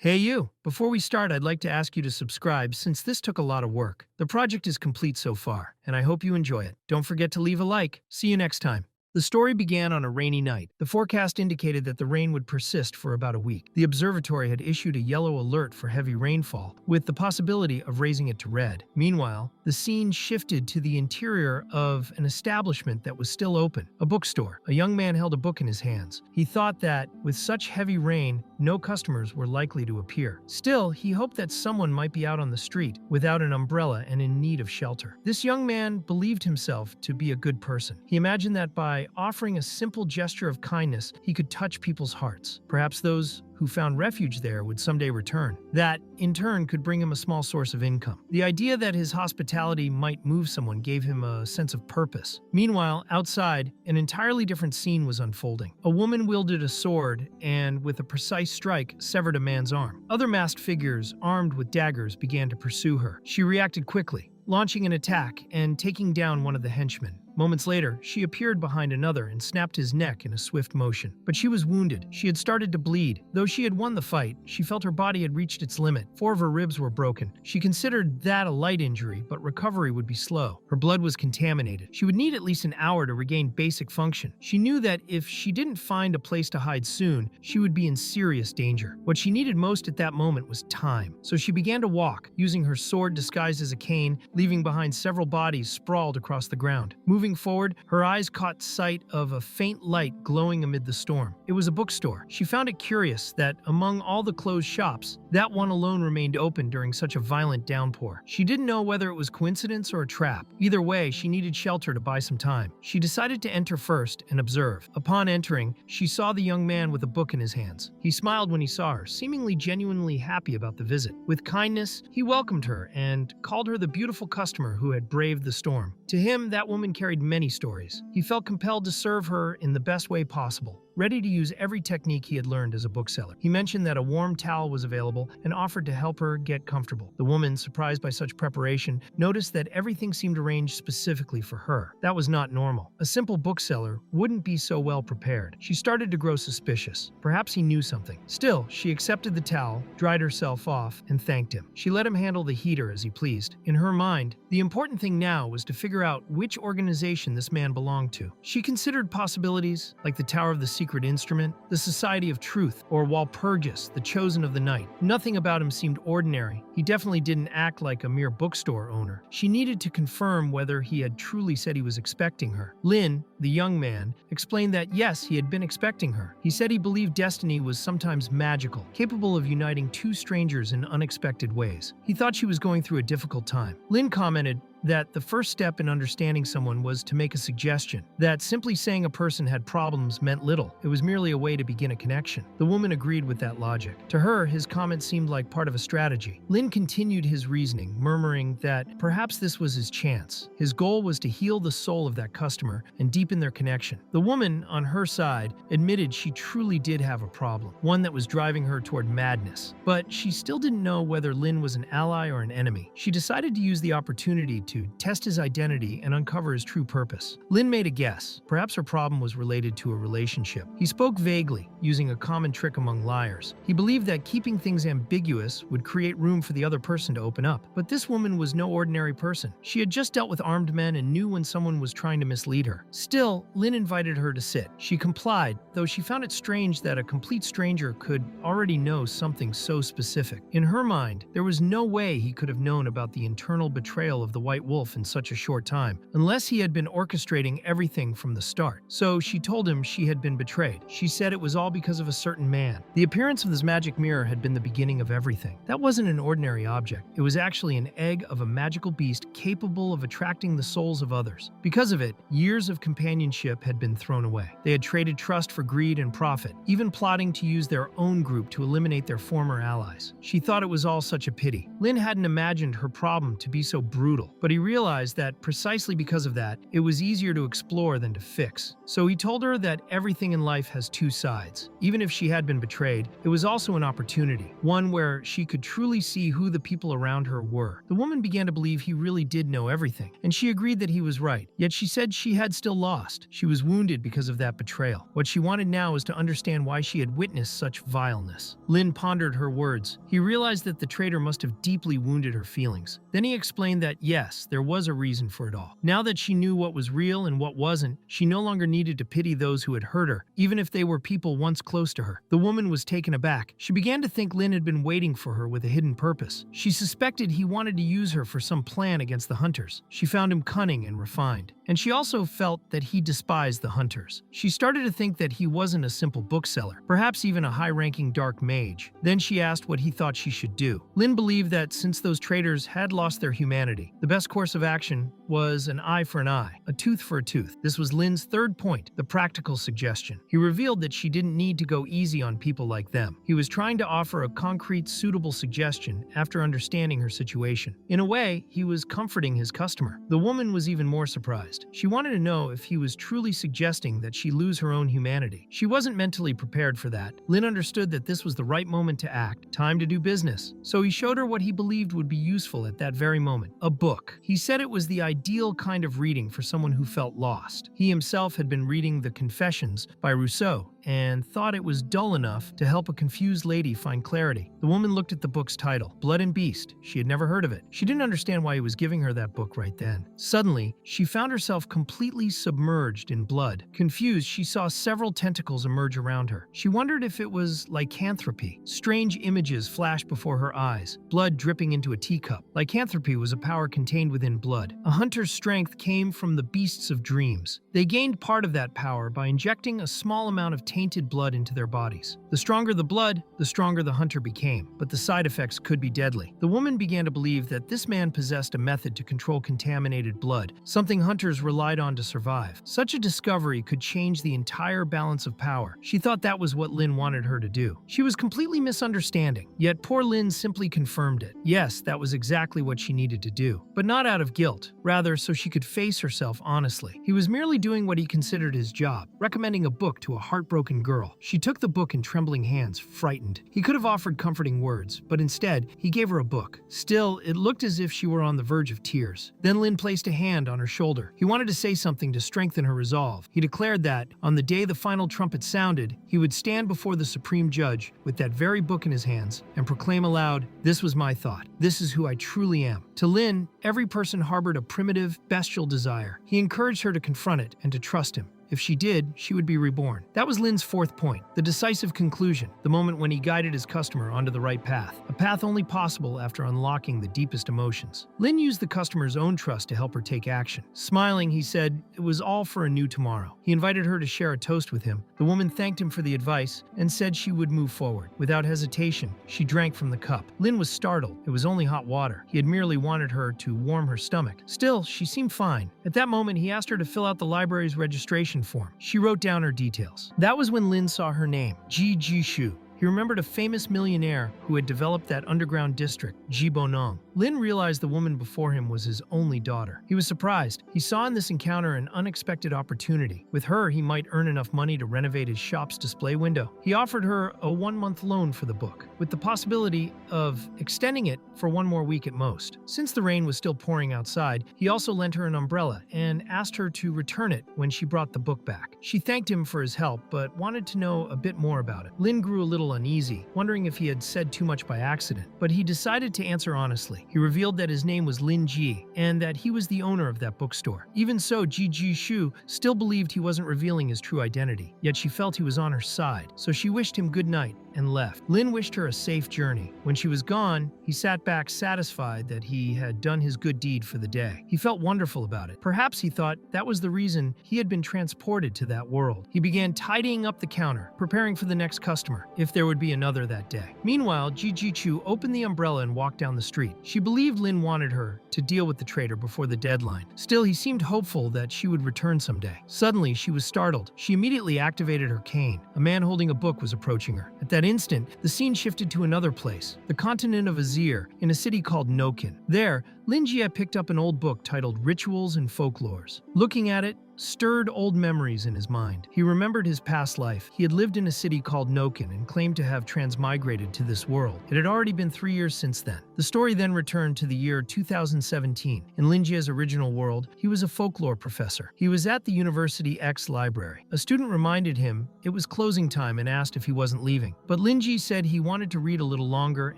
Hey you! Before we start, I'd like to ask you to subscribe since this took a lot of work. The project is complete so far, and I hope you enjoy it. Don't forget to leave a like. See you next time. The story began on a rainy night. The forecast indicated that the rain would persist for about a week. The observatory had issued a yellow alert for heavy rainfall, with the possibility of raising it to red. Meanwhile, the scene shifted to the interior of an establishment that was still open, a bookstore. A young man held a book in his hands. He thought that, with such heavy rain, no customers were likely to appear. Still, he hoped that someone might be out on the street, without an umbrella and in need of shelter. This young man believed himself to be a good person. He imagined that by offering a simple gesture of kindness, he could touch people's hearts. Perhaps those who found refuge there would someday return. That, in turn, could bring him a small source of income. The idea that his hospitality might move someone gave him a sense of purpose. Meanwhile, outside, an entirely different scene was unfolding. A woman wielded a sword and, with a precise strike, severed a man's arm. Other masked figures, armed with daggers, began to pursue her. She reacted quickly, launching an attack and taking down one of the henchmen. Moments later, she appeared behind another and snapped his neck in a swift motion. But she was wounded. She had started to bleed. Though she had won the fight, she felt her body had reached its limit. 4 of her ribs were broken. She considered that a light injury, but recovery would be slow. Her blood was contaminated. She would need at least an hour to regain basic function. She knew that if she didn't find a place to hide soon, she would be in serious danger. What she needed most at that moment was time. So she began to walk, using her sword disguised as a cane, leaving behind several bodies sprawled across the ground. Moving forward, her eyes caught sight of a faint light glowing amid the storm. It was a bookstore. She found it curious that, among all the closed shops, that one alone remained open during such a violent downpour. She didn't know whether it was coincidence or a trap. Either way, she needed shelter to buy some time. She decided to enter first and observe. Upon entering, she saw the young man with a book in his hands. He smiled when he saw her, seemingly genuinely happy about the visit. With kindness, he welcomed her and called her the beautiful customer who had braved the storm. To him, that woman carried many stories. He felt compelled to serve her in the best way possible, ready to use every technique he had learned as a bookseller. He mentioned that a warm towel was available and offered to help her get comfortable. The woman, surprised by such preparation, noticed that everything seemed arranged specifically for her. That was not normal. A simple bookseller wouldn't be so well prepared. She started to grow suspicious. Perhaps he knew something. Still, she accepted the towel, dried herself off, and thanked him. She let him handle the heater as he pleased. In her mind, the important thing now was to figure out which organization this man belonged to. She considered possibilities like the Tower of the Secret Instrument, the Society of Truth, or Walpurgis, the Chosen of the Night. Nothing about him seemed ordinary. He definitely didn't act like a mere bookstore owner. She needed to confirm whether he had truly said he was expecting her. Lin, the young man, explained that yes, he had been expecting her. He said he believed destiny was sometimes magical, capable of uniting 2 strangers in unexpected ways. He thought she was going through a difficult time. Lin commented that the first step in understanding someone was to make a suggestion, that simply saying a person had problems meant little. It was merely a way to begin a connection. The woman agreed with that logic. To her, his comment seemed like part of a strategy. Lin continued his reasoning, murmuring that perhaps this was his chance. His goal was to heal the soul of that customer and deepen their connection. The woman, on her side, admitted she truly did have a problem, one that was driving her toward madness. But she still didn't know whether Lin was an ally or an enemy. She decided to use the opportunity to test his identity and uncover his true purpose. Lin made a guess. Perhaps her problem was related to a relationship. He spoke vaguely, using a common trick among liars. He believed that keeping things ambiguous would create room for the other person to open up. But this woman was no ordinary person. She had just dealt with armed men and knew when someone was trying to mislead her. Still, Lin invited her to sit. She complied, though she found it strange that a complete stranger could already know something so specific. In her mind, there was no way he could have known about the internal betrayal of the White Wolf in such a short time, unless he had been orchestrating everything from the start. So she told him she had been betrayed. She said it was all because of a certain man. The appearance of this magic mirror had been the beginning of everything. That wasn't an ordinary object. It was actually an egg of a magical beast capable of attracting the souls of others. Because of it, years of companionship had been thrown away. They had traded trust for greed and profit, even plotting to use their own group to eliminate their former allies. She thought it was all such a pity. Lin hadn't imagined her problem to be so brutal, but but he realized that precisely because of that, it was easier to explore than to fix. So he told her that everything in life has two sides. Even if she had been betrayed, it was also an opportunity, one where she could truly see who the people around her were. The woman began to believe he really did know everything, and she agreed that he was right. Yet she said she had still lost. She was wounded because of that betrayal. What she wanted now was to understand why she had witnessed such vileness. Lin pondered her words. He realized that the traitor must have deeply wounded her feelings. Then he explained that yes, there was a reason for it all. Now that she knew what was real and what wasn't, she no longer needed to pity those who had hurt her, even if they were people once close to her. The woman was taken aback. She began to think Lin had been waiting for her with a hidden purpose. She suspected he wanted to use her for some plan against the hunters. She found him cunning and refined. And she also felt that he despised the hunters. She started to think that he wasn't a simple bookseller, perhaps even a high-ranking dark mage. Then she asked what he thought she should do. Lin believed that since those traitors had lost their humanity, the best course of action was an eye for an eye, a tooth for a tooth. This was Lin's third point, the practical suggestion. He revealed that she didn't need to go easy on people like them. He was trying to offer a concrete, suitable suggestion after understanding her situation. In a way, he was comforting his customer. The woman was even more surprised. She wanted to know if he was truly suggesting that she lose her own humanity. She wasn't mentally prepared for that. Lin understood that this was the right moment to act, time to do business. So he showed her what he believed would be useful at that very moment, a book. He said it was the ideal kind of reading for someone who felt lost. He himself had been reading The Confessions by Rousseau and thought it was dull enough to help a confused lady find clarity. The woman looked at the book's title, Blood and Beast. She had never heard of it. She didn't understand why he was giving her that book right then. Suddenly, she found herself completely submerged in blood. Confused, she saw several tentacles emerge around her. She wondered if it was lycanthropy. Strange images flashed before her eyes, blood dripping into a teacup. Lycanthropy was a power contained within blood. A hunter's strength came from the beasts of dreams. They gained part of that power by injecting a small amount of tainted blood into their bodies. The stronger the blood, the stronger the hunter became, but the side effects could be deadly. The woman began to believe that this man possessed a method to control contaminated blood, something hunters relied on to survive. Such a discovery could change the entire balance of power. She thought that was what Lin wanted her to do. She was completely misunderstanding, yet poor Lin simply confirmed it. Yes, that was exactly what she needed to do, but not out of guilt, rather so she could face herself honestly. He was merely doing what he considered his job, recommending a book to a heartbroken girl. She took the book in trembling hands, frightened. He could have offered comforting words, but instead, he gave her a book. Still, it looked as if she were on the verge of tears. Then Lin placed a hand on her shoulder. He wanted to say something to strengthen her resolve. He declared that, on the day the final trumpet sounded, he would stand before the supreme judge with that very book in his hands and proclaim aloud, "This was my thought. This is who I truly am." To Lin, every person harbored a primitive, bestial desire. He encouraged her to confront it and to trust him. If she did, she would be reborn. That was Lin's fourth point, the decisive conclusion, the moment when he guided his customer onto the right path, a path only possible after unlocking the deepest emotions. Lin used the customer's own trust to help her take action. Smiling, he said it was all for a new tomorrow. He invited her to share a toast with him. The woman thanked him for the advice and said she would move forward. Without hesitation, she drank from the cup. Lin was startled. It was only hot water. He had merely wanted her to warm her stomach. Still, she seemed fine. At that moment, he asked her to fill out the library's registration form. She wrote down her details. That was when Lin saw her name, Ji Shu. He remembered a famous millionaire who had developed that underground district, Jibonong. Lin realized the woman before him was his only daughter. He was surprised. He saw in this encounter an unexpected opportunity. With her, he might earn enough money to renovate his shop's display window. He offered her a 1-month loan for the book, with the possibility of extending it for 1 more week at most. Since the rain was still pouring outside, he also lent her an umbrella and asked her to return it when she brought the book back. She thanked him for his help, but wanted to know a bit more about it. Lin grew a little uneasy, wondering if he had said too much by accident, but he decided to answer honestly. He revealed that his name was Lin Ji and that he was the owner of that bookstore. Even so, Ji Shu still believed he wasn't revealing his true identity, yet she felt he was on her side, so she wished him good night and left. Lin wished her a safe journey. When she was gone, he sat back satisfied that he had done his good deed for the day. He felt wonderful about it. Perhaps he thought that was the reason he had been transported to that world. He began tidying up the counter, preparing for the next customer, if there would be another that day. Meanwhile, Ji Chu opened the umbrella and walked down the street. She believed Lin wanted her to deal with the traitor before the deadline. Still, he seemed hopeful that she would return someday. Suddenly, she was startled. She immediately activated her cane. A man holding a book was approaching her. At that instant, the scene shifted to another place, the continent of Azir, in a city called Nokin. There, Lin Jie picked up an old book titled Rituals and Folklores. Looking at it stirred old memories in his mind. He remembered his past life. He had lived in a city called Noken and claimed to have transmigrated to this world. It had already been 3 years since then. The story then returned to the year 2017. In Lin Jie's original world, he was a folklore professor. He was at the University X library. A student reminded him it was closing time and asked if he wasn't leaving. But Lin Jie said he wanted to read a little longer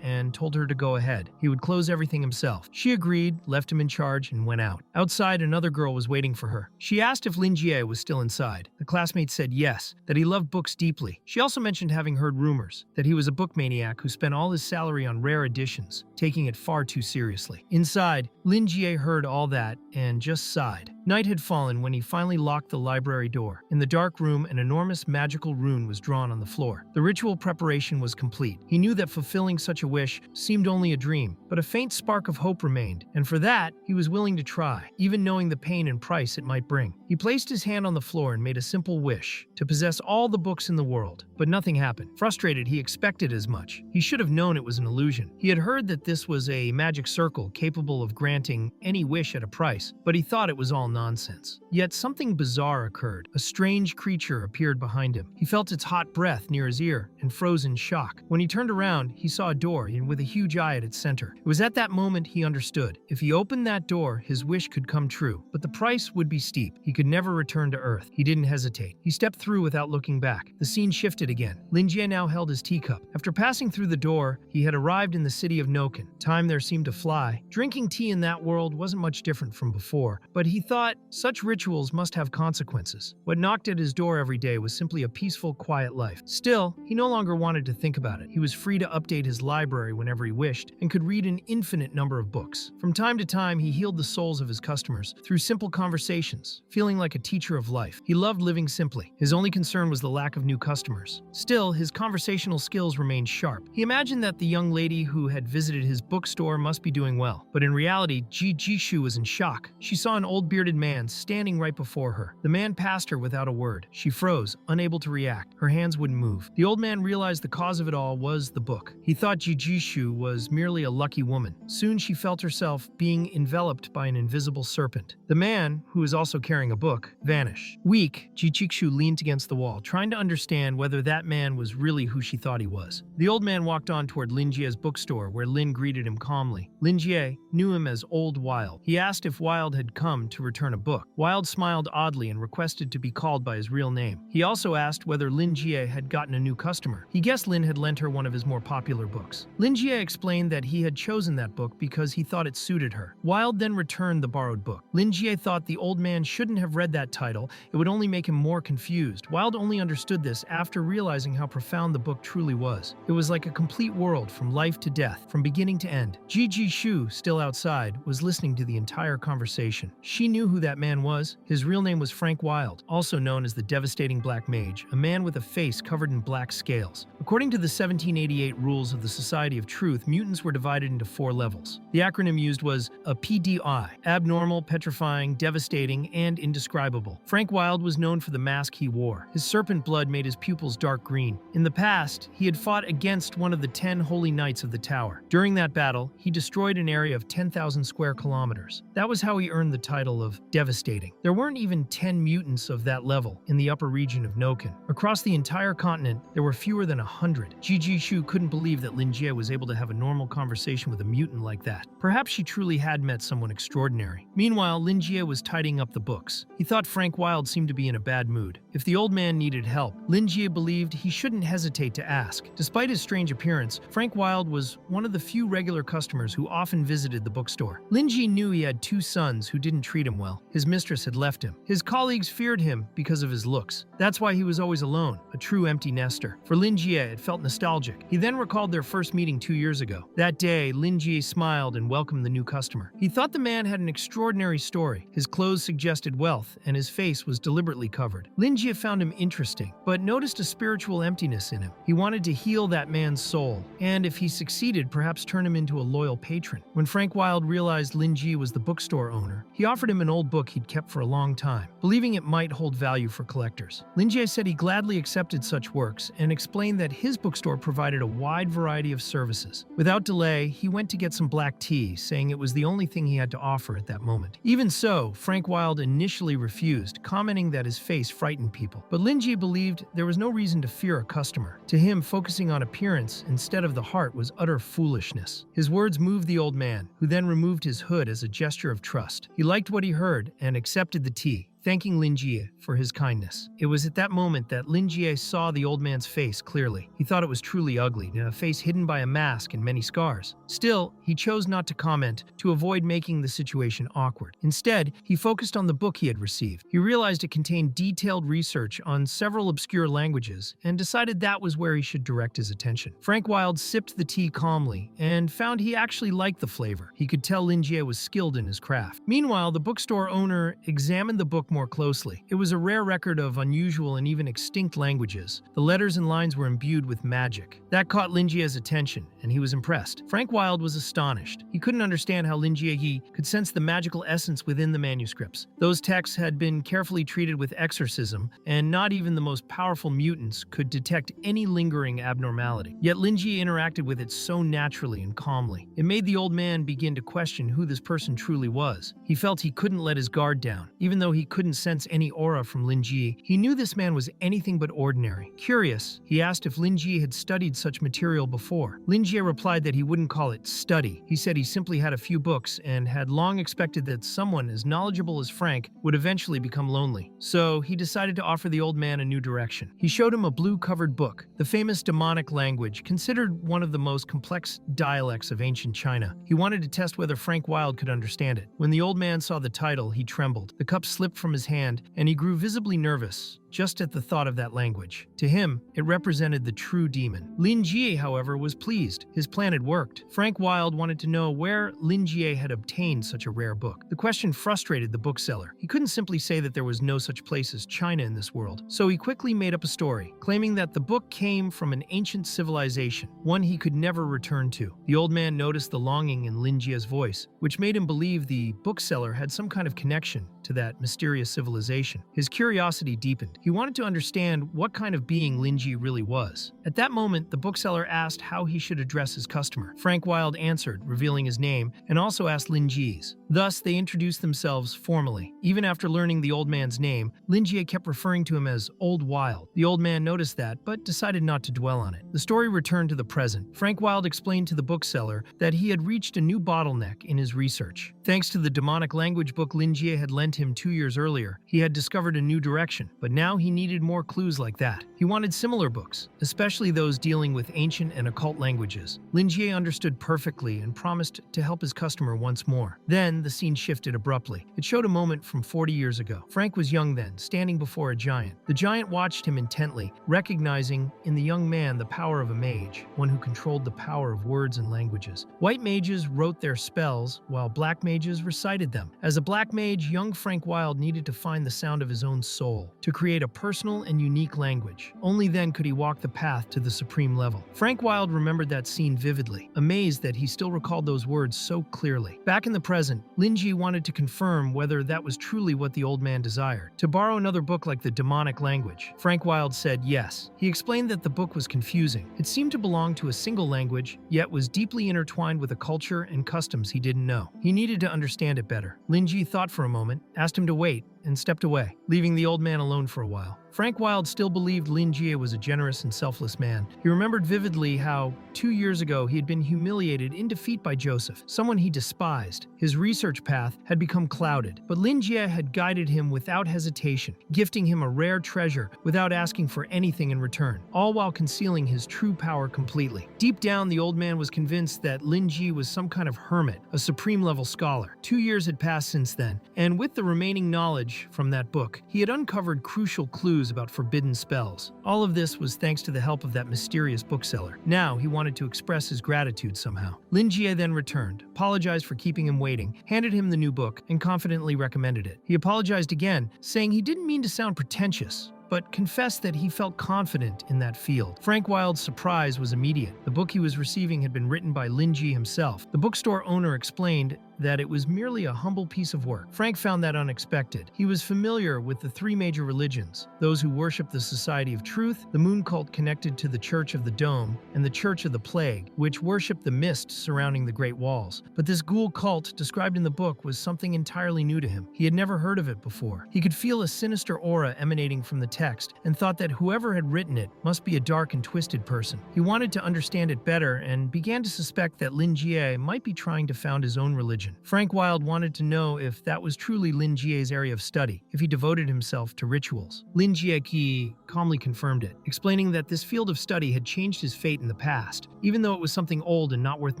and told her to go ahead. He would close everything himself. She agreed, left him in charge, and went out. Outside, another girl was waiting for her. She asked if Lin Jie was still inside. The classmate said yes, that he loved books deeply. She also mentioned having heard rumors that he was a book maniac who spent all his salary on rare editions, taking it far too seriously. Inside, Lin Jie heard all that and just sighed. Night had fallen when he finally locked the library door. In the dark room, an enormous magical rune was drawn on the floor. The ritual preparation was complete. He knew that fulfilling such a wish seemed only a dream, but a faint spark of hope remained, and for that, he was willing to try, even knowing the pain and price it might bring. He placed his hand on the floor and made a simple wish, to possess all the books in the world, but nothing happened. Frustrated, he expected as much. He should have known it was an illusion. He had heard that this was a magic circle capable of granting any wish at a price, but he thought it was all nonsense. Yet something bizarre occurred. A strange creature appeared behind him. He felt its hot breath near his ear and froze in shock. When he turned around, he saw a door with a huge eye at its center. It was at that moment he understood. If he opened that door, his wish could come true, but the price would be steep. He could never return to Earth. He didn't hesitate. He stepped through without looking back. The scene shifted again. Lin Jie now held his teacup. After passing through the door, he had arrived in the city of Noken. Time there seemed to fly. Drinking tea in that world wasn't much different from before, but he thought such rituals must have consequences. What knocked at his door every day was simply a peaceful, quiet life. Still, he no longer wanted to think about it. He was free to update his library whenever he wished and could read an infinite number of books. From time to time, he healed the souls of his customers through simple conversations, feeling like a teacher of life. He loved living simply. His only concern was the lack of new customers. Still, his conversational skills remained sharp. He imagined that the young lady who had visited his bookstore must be doing well. But in reality, Ji Jishu was in shock. She saw an old bearded man standing right before her. The man passed her without a word. She froze, unable to react. Her hands wouldn't move. The old man realized the cause of it all was the book. He thought Ji Jishu was merely a lucky woman. Soon she felt herself being enveloped by an invisible serpent. The man, who was also carrying a book, vanished. Weak, Ji Jishu leaned against the wall, trying to understand whether that man was really who she thought he was. The old man walked on toward Lin Jie's bookstore, where Lin greeted him calmly. Lin Jie knew him as Old Wild. He asked if Wild had come to return a book. Wild smiled oddly and requested to be called by his real name. He also asked whether Lin Jie had gotten a new customer. He guessed Lin had lent her one of his more popular books. Lin Jie explained that he had chosen that book because he thought it suited her. Wild then returned the borrowed book. Lin Jie thought the old man shouldn't have read that title. It would only make him more confused. Wild only understood this after realizing how profound the book truly was. It was like a complete world from life to death, from beginning to end. Ji Jishu, still outside, was listening to the entire conversation. She knew who that man was. His real name was Frank Wild, also known as the Devastating Black Mage, a man with a face covered in black scales. According to the 1788 rules of the Society of Truth, mutants were divided into 4 levels. The acronym used was a PDI: abnormal, petrifying, devastating, and indescribable. Frank Wild was known for the mask he wore. His serpent blood made his pupils dark green. In the past, he had fought against one of the 10 Holy Knights of the Tower. During that battle, he destroyed an area of 10,000 square kilometers. That was how he earned the title of Devastating. There weren't even 10 mutants of that level in the upper region of Noken. Across the entire continent, there were fewer than 100. Ji Jishu couldn't believe that Lin Jie was able to have a normal conversation with a mutant like that. Perhaps she truly had met someone extraordinary. Meanwhile, Lin Jie was tidying up the books. He thought Frank Wild seemed to be in a bad mood. If the old man needed help, Lin Jie believed he shouldn't hesitate to ask. Despite his strange appearance, Frank Wild was one of the few regular customers who often visited the bookstore. Lin Jie knew he had 2 sons who didn't treat him well. His mistress had left him. His colleagues feared him because of his looks. That's why he was always alone, a true empty nester. For Lin Jie, it felt nostalgic. He then recalled their first meeting 2 years ago. That day, Lin Jie smiled and welcomed the new customer. He thought the man had an extraordinary story. His clothes suggested wealth, and his face was deliberately covered. Lin Jie found him interesting, but noticed a spiritual emptiness in him. He wanted to heal that man's soul, and if he succeeded, perhaps turn him into a loyal patron. When Frank Wild realized Lin Jie was the bookstore owner, he offered him an old book he'd kept for a long time, believing it might hold value for collectors. Lin Jie said he gladly accepted such works and explained that his bookstore provided a wide variety of services. Without delay, he went to get some black tea, saying it was the only thing he had to offer at that moment. Even so, Frank Wilde initially refused, commenting that his face frightened people. But Lin Jie believed there was no reason to fear a customer. To him, focusing on appearance instead of the heart was utter foolishness. His words moved the old man, who then removed his hood as a gesture of trust. He liked what he heard and accepted the tea, thanking Lin Jie for his kindness. It was at that moment that Lin Jie saw the old man's face clearly. He thought it was truly ugly, a face hidden by a mask and many scars. Still, he chose not to comment to avoid making the situation awkward. Instead, he focused on the book he had received. He realized it contained detailed research on several obscure languages and decided that was where he should direct his attention. Frank Wilde sipped the tea calmly and found he actually liked the flavor. He could tell Lin Jie was skilled in his craft. Meanwhile, the bookstore owner examined the book more closely. It was a rare record of unusual and even extinct languages. The letters and lines were imbued with magic. That caught Lin Jie's attention, and he was impressed. Frank Wilde was astonished. He couldn't understand how Lin Jie could sense the magical essence within the manuscripts. Those texts had been carefully treated with exorcism, and not even the most powerful mutants could detect any lingering abnormality. Yet Lin Jie interacted with it so naturally and calmly. It made the old man begin to question who this person truly was. He felt he couldn't let his guard down. Even though he couldn't sense any aura from Lin Jie, he knew this man was anything but ordinary. Curious, he asked if Lin Jie had studied such material before. Lin Jie replied that he wouldn't call it study. He said he simply had a few books and had long expected that someone as knowledgeable as Frank would eventually become lonely. So he decided to offer the old man a new direction. He showed him a blue-covered book, the famous demonic language, considered one of the most complex dialects of ancient China. He wanted to test whether Frank Wilde could understand it. When the old man saw the title, he trembled. The cup slipped from his hand, and he grew visibly nervous just at the thought of that language. To him, it represented the true demon. Lin Jie, however, was pleased. His plan had worked. Frank Wilde wanted to know where Lin Jie had obtained such a rare book. The question frustrated the bookseller. He couldn't simply say that there was no such place as China in this world, so he quickly made up a story, claiming that the book came from an ancient civilization, one he could never return to. The old man noticed the longing in Lin Jie's voice, which made him believe the bookseller had some kind of connection to that mysterious civilization. His curiosity deepened. He wanted to understand what kind of being Lin Jie really was. At that moment, the bookseller asked how he should address his customer. Frank Wilde answered, revealing his name, and also asked Lin Jie's. Thus, they introduced themselves formally. Even after learning the old man's name, Lin Jie kept referring to him as Old Wilde. The old man noticed that, but decided not to dwell on it. The story returned to the present. Frank Wilde explained to the bookseller that he had reached a new bottleneck in his research. Thanks to the demonic language book Lin Jie had lent him 2 years earlier, he had discovered a new direction, but now he needed more clues like that. He wanted similar books, especially those dealing with ancient and occult languages. Lin Jie understood perfectly and promised to help his customer once more. Then, the scene shifted abruptly. It showed a moment from 40 years ago. Frank was young then, standing before a giant. The giant watched him intently, recognizing in the young man the power of a mage, one who controlled the power of words and languages. White mages wrote their spells, while black mages recited them. As a black mage, young Frank Wilde needed to find the sound of his own soul, to create a personal and unique language. Only then could he walk the path to the supreme level. Frank Wilde remembered that scene vividly, amazed that he still recalled those words so clearly. Back in the present, Lin Jie wanted to confirm whether that was truly what the old man desired. To borrow another book like the demonic language, Frank Wilde said yes. He explained that the book was confusing. It seemed to belong to a single language, yet was deeply intertwined with a culture and customs he didn't know. He needed to understand it better. Lin Jie thought for a moment, asked him to wait, and stepped away, leaving the old man alone for a while. Frank Wilde still believed Lin Jie was a generous and selfless man. He remembered vividly how 2 years ago he had been humiliated in defeat by Joseph, someone he despised. His research path had become clouded, but Lin Jie had guided him without hesitation, gifting him a rare treasure without asking for anything in return, all while concealing his true power completely. Deep down, the old man was convinced that Lin Jie was some kind of hermit, a supreme-level scholar. 2 years had passed since then, and with the remaining knowledge from that book, he had uncovered crucial clues about forbidden spells. All of this was thanks to the help of that mysterious bookseller. Now he wanted to express his gratitude somehow. Lin Jie then returned, apologized for keeping him waiting, handed him the new book, and confidently recommended it. He apologized again, saying he didn't mean to sound pretentious, but confessed that he felt confident in that field. Frank Wilde's surprise was immediate. The book he was receiving had been written by Lin Ji himself. The bookstore owner explained that it was merely a humble piece of work. Frank found that unexpected. He was familiar with the three major religions, those who worship the Society of Truth, the moon cult connected to the Church of the Dome, and the Church of the Plague, which worship the mist surrounding the Great Walls. But this ghoul cult described in the book was something entirely new to him. He had never heard of it before. He could feel a sinister aura emanating from the text and thought that whoever had written it must be a dark and twisted person. He wanted to understand it better and began to suspect that Lin Jie might be trying to found his own religion. Frank Wilde wanted to know if that was truly Lin Jie's area of study, if he devoted himself to rituals. Lin Jie calmly confirmed it, explaining that this field of study had changed his fate in the past, even though it was something old and not worth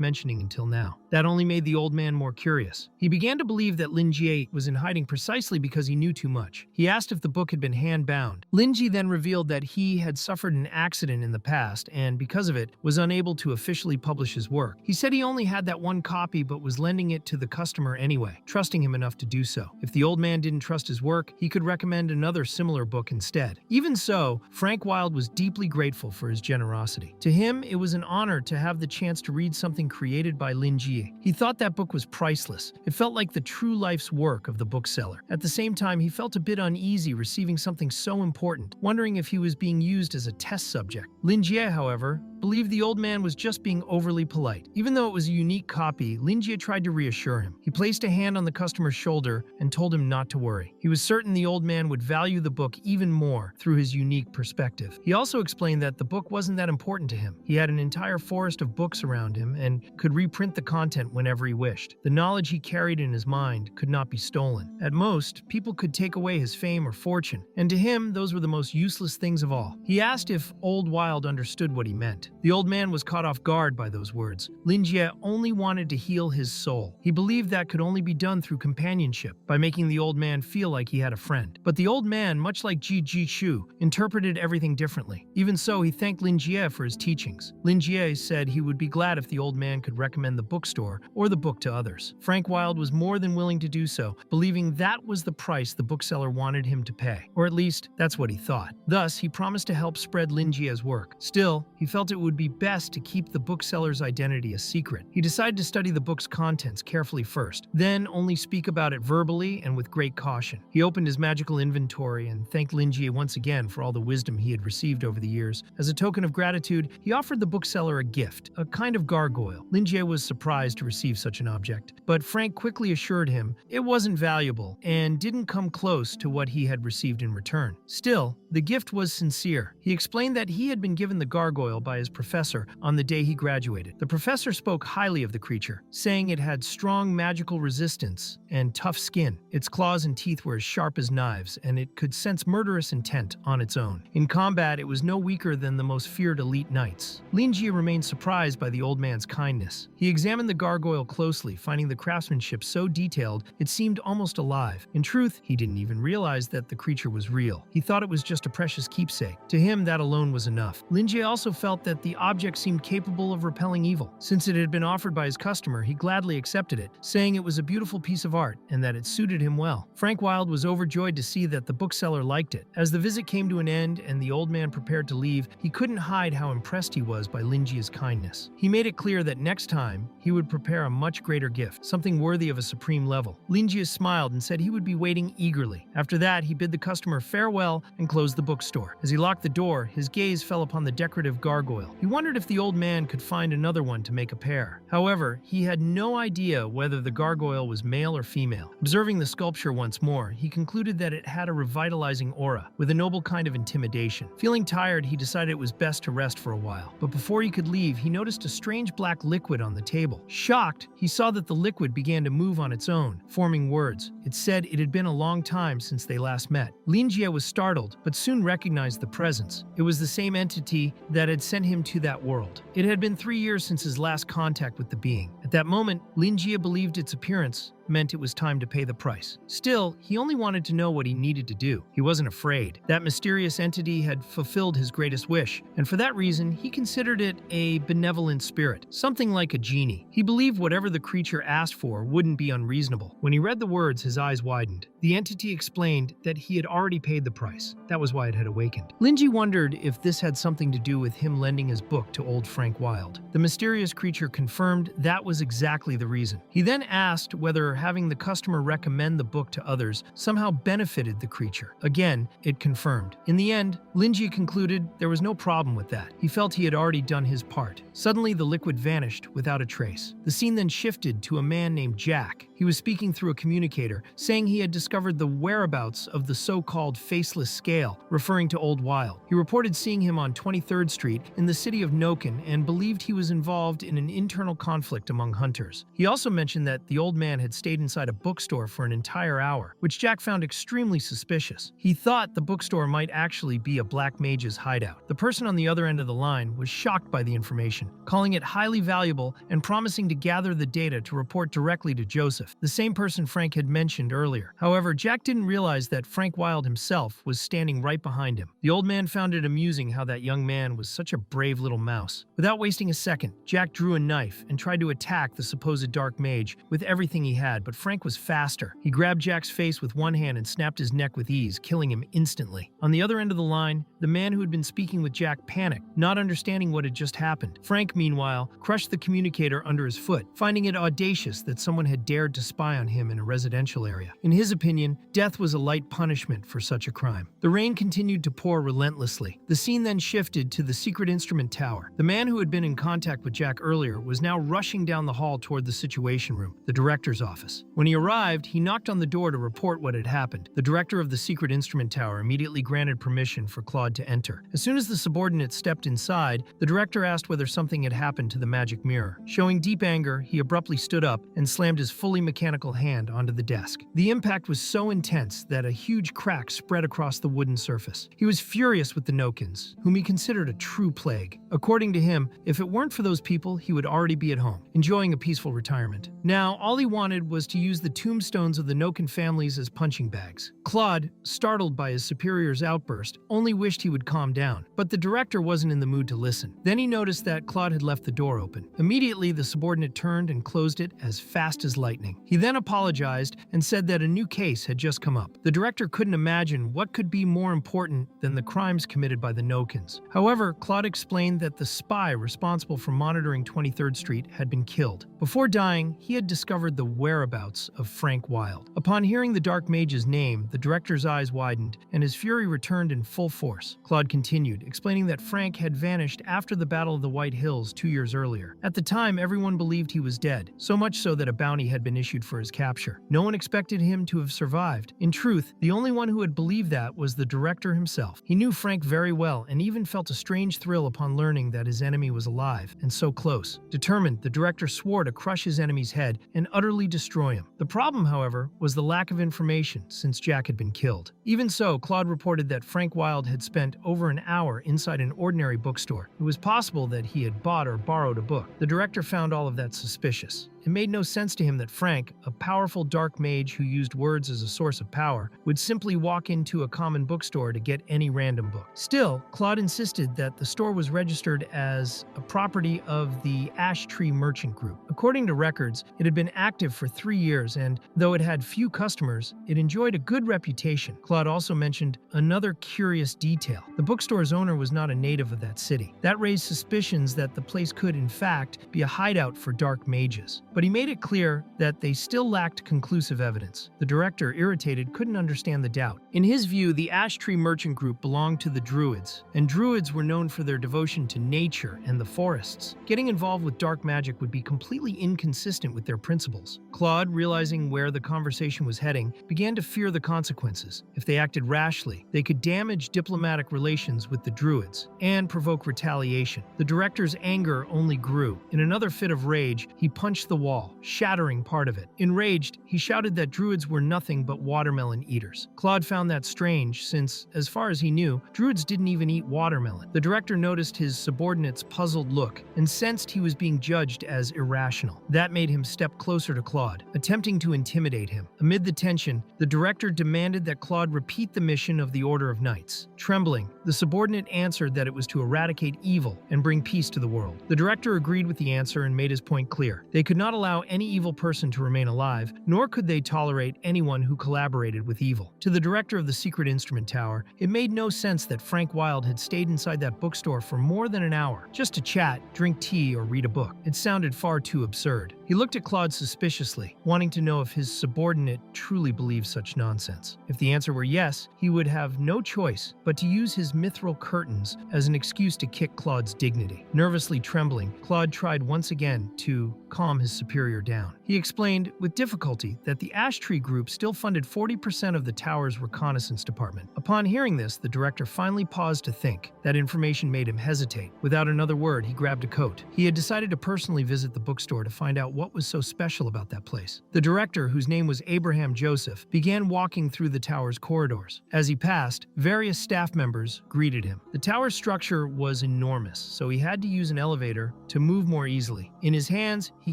mentioning until now. That only made the old man more curious. He began to believe that Lin Jie was in hiding precisely because he knew too much. He asked if the book had been hand-bound. Lin Jie then revealed that he had suffered an accident in the past and, because of it, was unable to officially publish his work. He said he only had that one copy but was lending it to the customer anyway, trusting him enough to do so. If the old man didn't trust his work, he could recommend another similar book instead. Even so, Frank Wilde was deeply grateful for his generosity. To him, it was an honor to have the chance to read something created by Lin Jie. He thought that book was priceless. It felt like the true life's work of the bookseller. At the same time, he felt a bit uneasy receiving something so important, wondering if he was being used as a test subject. Lin Jie, however, believed the old man was just being overly polite. Even though it was a unique copy, Lin Jie tried to reassure him. He placed a hand on the customer's shoulder and told him not to worry. He was certain the old man would value the book even more through his unique perspective. He also explained that the book wasn't that important to him. He had an entire forest of books around him and could reprint the content whenever he wished. The knowledge he carried in his mind could not be stolen. At most, people could take away his fame or fortune, and to him, those were the most useless things of all. He asked if Old Wilde understood what he meant. The old man was caught off guard by those words. Lin Jie only wanted to heal his soul. He believed that could only be done through companionship, by making the old man feel like he had a friend. But the old man, much like Ji Shu, interpreted everything differently. Even so, he thanked Lin Jie for his teachings. Lin Jie said he would be glad if the old man could recommend the bookstore or the book to others. Frank Wilde was more than willing to do so, believing that was the price the bookseller wanted him to pay. Or at least, that's what he thought. Thus, he promised to help spread Lin Jie's work. Still, he felt it would be best to keep the bookseller's identity a secret. He decided to study the book's contents carefully first, then only speak about it verbally and with great caution. He opened his magical inventory and thanked Lin Jie once again for all the wisdom he had received over the years. As a token of gratitude, he offered the bookseller a gift, a kind of gargoyle. Lin Jie was surprised to receive such an object, but Frank quickly assured him it wasn't valuable and didn't come close to what he had received in return. Still, the gift was sincere. He explained that he had been given the gargoyle by his professor on the day he graduated. The professor spoke highly of the creature, saying it had strong magical resistance and tough skin. Its claws and teeth were as sharp as knives, and it could sense murderous intent on its own. In combat, it was no weaker than the most feared elite knights. Lin Jie remained surprised by the old man's kindness. He examined the gargoyle closely, finding the craftsmanship so detailed it seemed almost alive. In truth, he didn't even realize that the creature was real. He thought it was just a precious keepsake. To him, that alone was enough. Lin Jie also felt that the object seemed capable of repelling evil. Since it had been offered by his customer, he gladly accepted it, saying it was a beautiful piece of art and that it suited him well. Frank Wilde was overjoyed to see that the bookseller liked it. As the visit came to an end and the old man prepared to leave, he couldn't hide how impressed he was by Lin Jie's kindness. He made it clear that next time, he would prepare a much greater gift, something worthy of a supreme level. Lin Jie smiled and said he would be waiting eagerly. After that, he bid the customer farewell and closed the bookstore. As he locked the door, his gaze fell upon the decorative gargoyle. He wondered if the old man could find another one to make a pair. However, he had no idea whether the gargoyle was male or female. Observing the sculpture once more, he concluded that it had a revitalizing aura, with a noble kind of intimidation. Feeling tired, he decided it was best to rest for a while. But before he could leave, he noticed a strange black liquid on the table. Shocked, he saw that the liquid began to move on its own, forming words. It said it had been a long time since they last met. Lin Jie was startled, but soon recognized the presence. It was the same entity that had sent him to that world. It had been 3 years since his last contact with the being. At that moment, Linjie believed its appearance meant it was time to pay the price. Still, he only wanted to know what he needed to do. He wasn't afraid. That mysterious entity had fulfilled his greatest wish, and for that reason, he considered it a benevolent spirit, something like a genie. He believed whatever the creature asked for wouldn't be unreasonable. When he read the words, his eyes widened. The entity explained that he had already paid the price. That was why it had awakened. Linjie wondered if this had something to do with him lending his book to old Frank Wilde. The mysterious creature confirmed that was exactly the reason. He then asked whether having the customer recommend the book to others somehow benefited the creature. Again, it confirmed. In the end, Linjie concluded there was no problem with that. He felt he had already done his part. Suddenly, the liquid vanished without a trace. The scene then shifted to a man named Jack. He was speaking through a communicator, saying he had discovered the whereabouts of the so-called Faceless Scale, referring to Old Wilde. He reported seeing him on 23rd Street in the city of Noken and believed he was involved in an internal conflict among hunters. He also mentioned that the old man had stayed inside a bookstore for an entire hour, which Jack found extremely suspicious. He thought the bookstore might actually be a black mage's hideout. The person on the other end of the line was shocked by the information, calling it highly valuable and promising to gather the data to report directly to Joseph, the same person Frank had mentioned earlier. However, Jack didn't realize that Frank Wilde himself was standing right behind him. The old man found it amusing how that young man was such a brave little mouse. Without wasting a second, Jack drew a knife and tried to attack the supposed dark mage with everything he had, but Frank was faster. He grabbed Jack's face with one hand and snapped his neck with ease, killing him instantly. On the other end of the line, the man who had been speaking with Jack panicked, not understanding what had just happened. Frank, meanwhile, crushed the communicator under his foot, finding it audacious that someone had dared to spy on him in a residential area. In his opinion, death was a light punishment for such a crime. The rain continued to pour relentlessly. The scene then shifted to the secret instrument tower. The man who had been in contact with Jack earlier was now rushing down the hall toward the Situation Room, the director's office. When he arrived, he knocked on the door to report what had happened. The director of the secret instrument tower immediately granted permission for Claude to enter. As soon as the subordinate stepped inside, the director asked whether something had happened to the magic mirror. Showing deep anger, he abruptly stood up and slammed his fully mechanical hand onto the desk. The impact was so intense that a huge crack spread across the wooden surface. He was furious with the Nokins, whom he considered a true plague. According to him, if it weren't for those people, he would already be at home, enjoying a peaceful retirement. Now, all he wanted was to use the tombstones of the Noken families as punching bags. Claude, startled by his superior's outburst, only wished he would calm down, but the director wasn't in the mood to listen. Then he noticed that Claude had left the door open. Immediately, the subordinate turned and closed it as fast as lightning. He then apologized and said that a new case had just come up. The director couldn't imagine what could be more important than the crimes committed by the Nokins. However, Claude explained that the spy responsible for monitoring 23rd Street had been killed. Before dying, he had discovered the whereabouts of Frank Wilde. Upon hearing the Dark Mage's name, the director's eyes widened, and his fury returned in full force. Claude continued, explaining that Frank had vanished after the Battle of the White Hills 2 years earlier. At the time, everyone believed he was dead, so much so that a bounty had been issued for his capture. No one expected him to have survived. In truth, the only one who had believed that was the director himself. He knew Frank very well and even felt a strange thrill upon learning that his enemy was alive and so close. Determined, the director swore to crush his enemy's head and utterly destroy him. The problem, however, was the lack of information since Jack had been killed. Even so, Claude reported that Frank Wilde had spent over an hour inside an ordinary bookstore. It was possible that he had bought or borrowed a book. The director found all of that suspicious. It made no sense to him that Frank, a powerful dark mage who used words as a source of power, would simply walk into a common bookstore to get any random book. Still, Claude insisted that the store was registered as a property of the Ash Tree Merchant Group. According to records, it had been active for 3 years, and though it had few customers, it enjoyed a good reputation. Claude also mentioned another curious detail. The bookstore's owner was not a native of that city. That raised suspicions that the place could, in fact, be a hideout for dark mages. But he made it clear that they still lacked conclusive evidence. The director, irritated, couldn't understand the doubt. In his view, the Ash Tree Merchant Group belonged to the Druids, and Druids were known for their devotion to nature and the forests. Getting involved with dark magic would be completely inconsistent with their principles. Claude, realizing where the conversation was heading, began to fear the consequences. If they acted rashly, they could damage diplomatic relations with the Druids and provoke retaliation. The director's anger only grew. In another fit of rage, he punched the wall, shattering part of it. Enraged, he shouted that druids were nothing but watermelon eaters. Claude found that strange since, as far as he knew, druids didn't even eat watermelon. The director noticed his subordinate's puzzled look and sensed he was being judged as irrational. That made him step closer to Claude, attempting to intimidate him. Amid the tension, the director demanded that Claude repeat the mission of the Order of Knights. Trembling, the subordinate answered that it was to eradicate evil and bring peace to the world. The director agreed with the answer and made his point clear. They could not allow any evil person to remain alive, nor could they tolerate anyone who collaborated with evil. To the director of the Secret Instrument Tower, it made no sense that Frank Wilde had stayed inside that bookstore for more than an hour, just to chat, drink tea, or read a book. It sounded far too absurd. He looked at Claude suspiciously, wanting to know if his subordinate truly believed such nonsense. If the answer were yes, he would have no choice but to use his mithril curtains as an excuse to kick Claude's dignity. Nervously trembling, Claude tried once again to calm his superior down. He explained with difficulty that the Ash Tree Group still funded 40% of the tower's reconnaissance department. Upon hearing this, the director finally paused to think. That information made him hesitate. Without another word, he grabbed a coat. He had decided to personally visit the bookstore to find out what was so special about that place. The director, whose name was Abraham Joseph, began walking through the tower's corridors. As he passed, various staff members greeted him. The tower's structure was enormous, so he had to use an elevator to move more easily. In his hands, he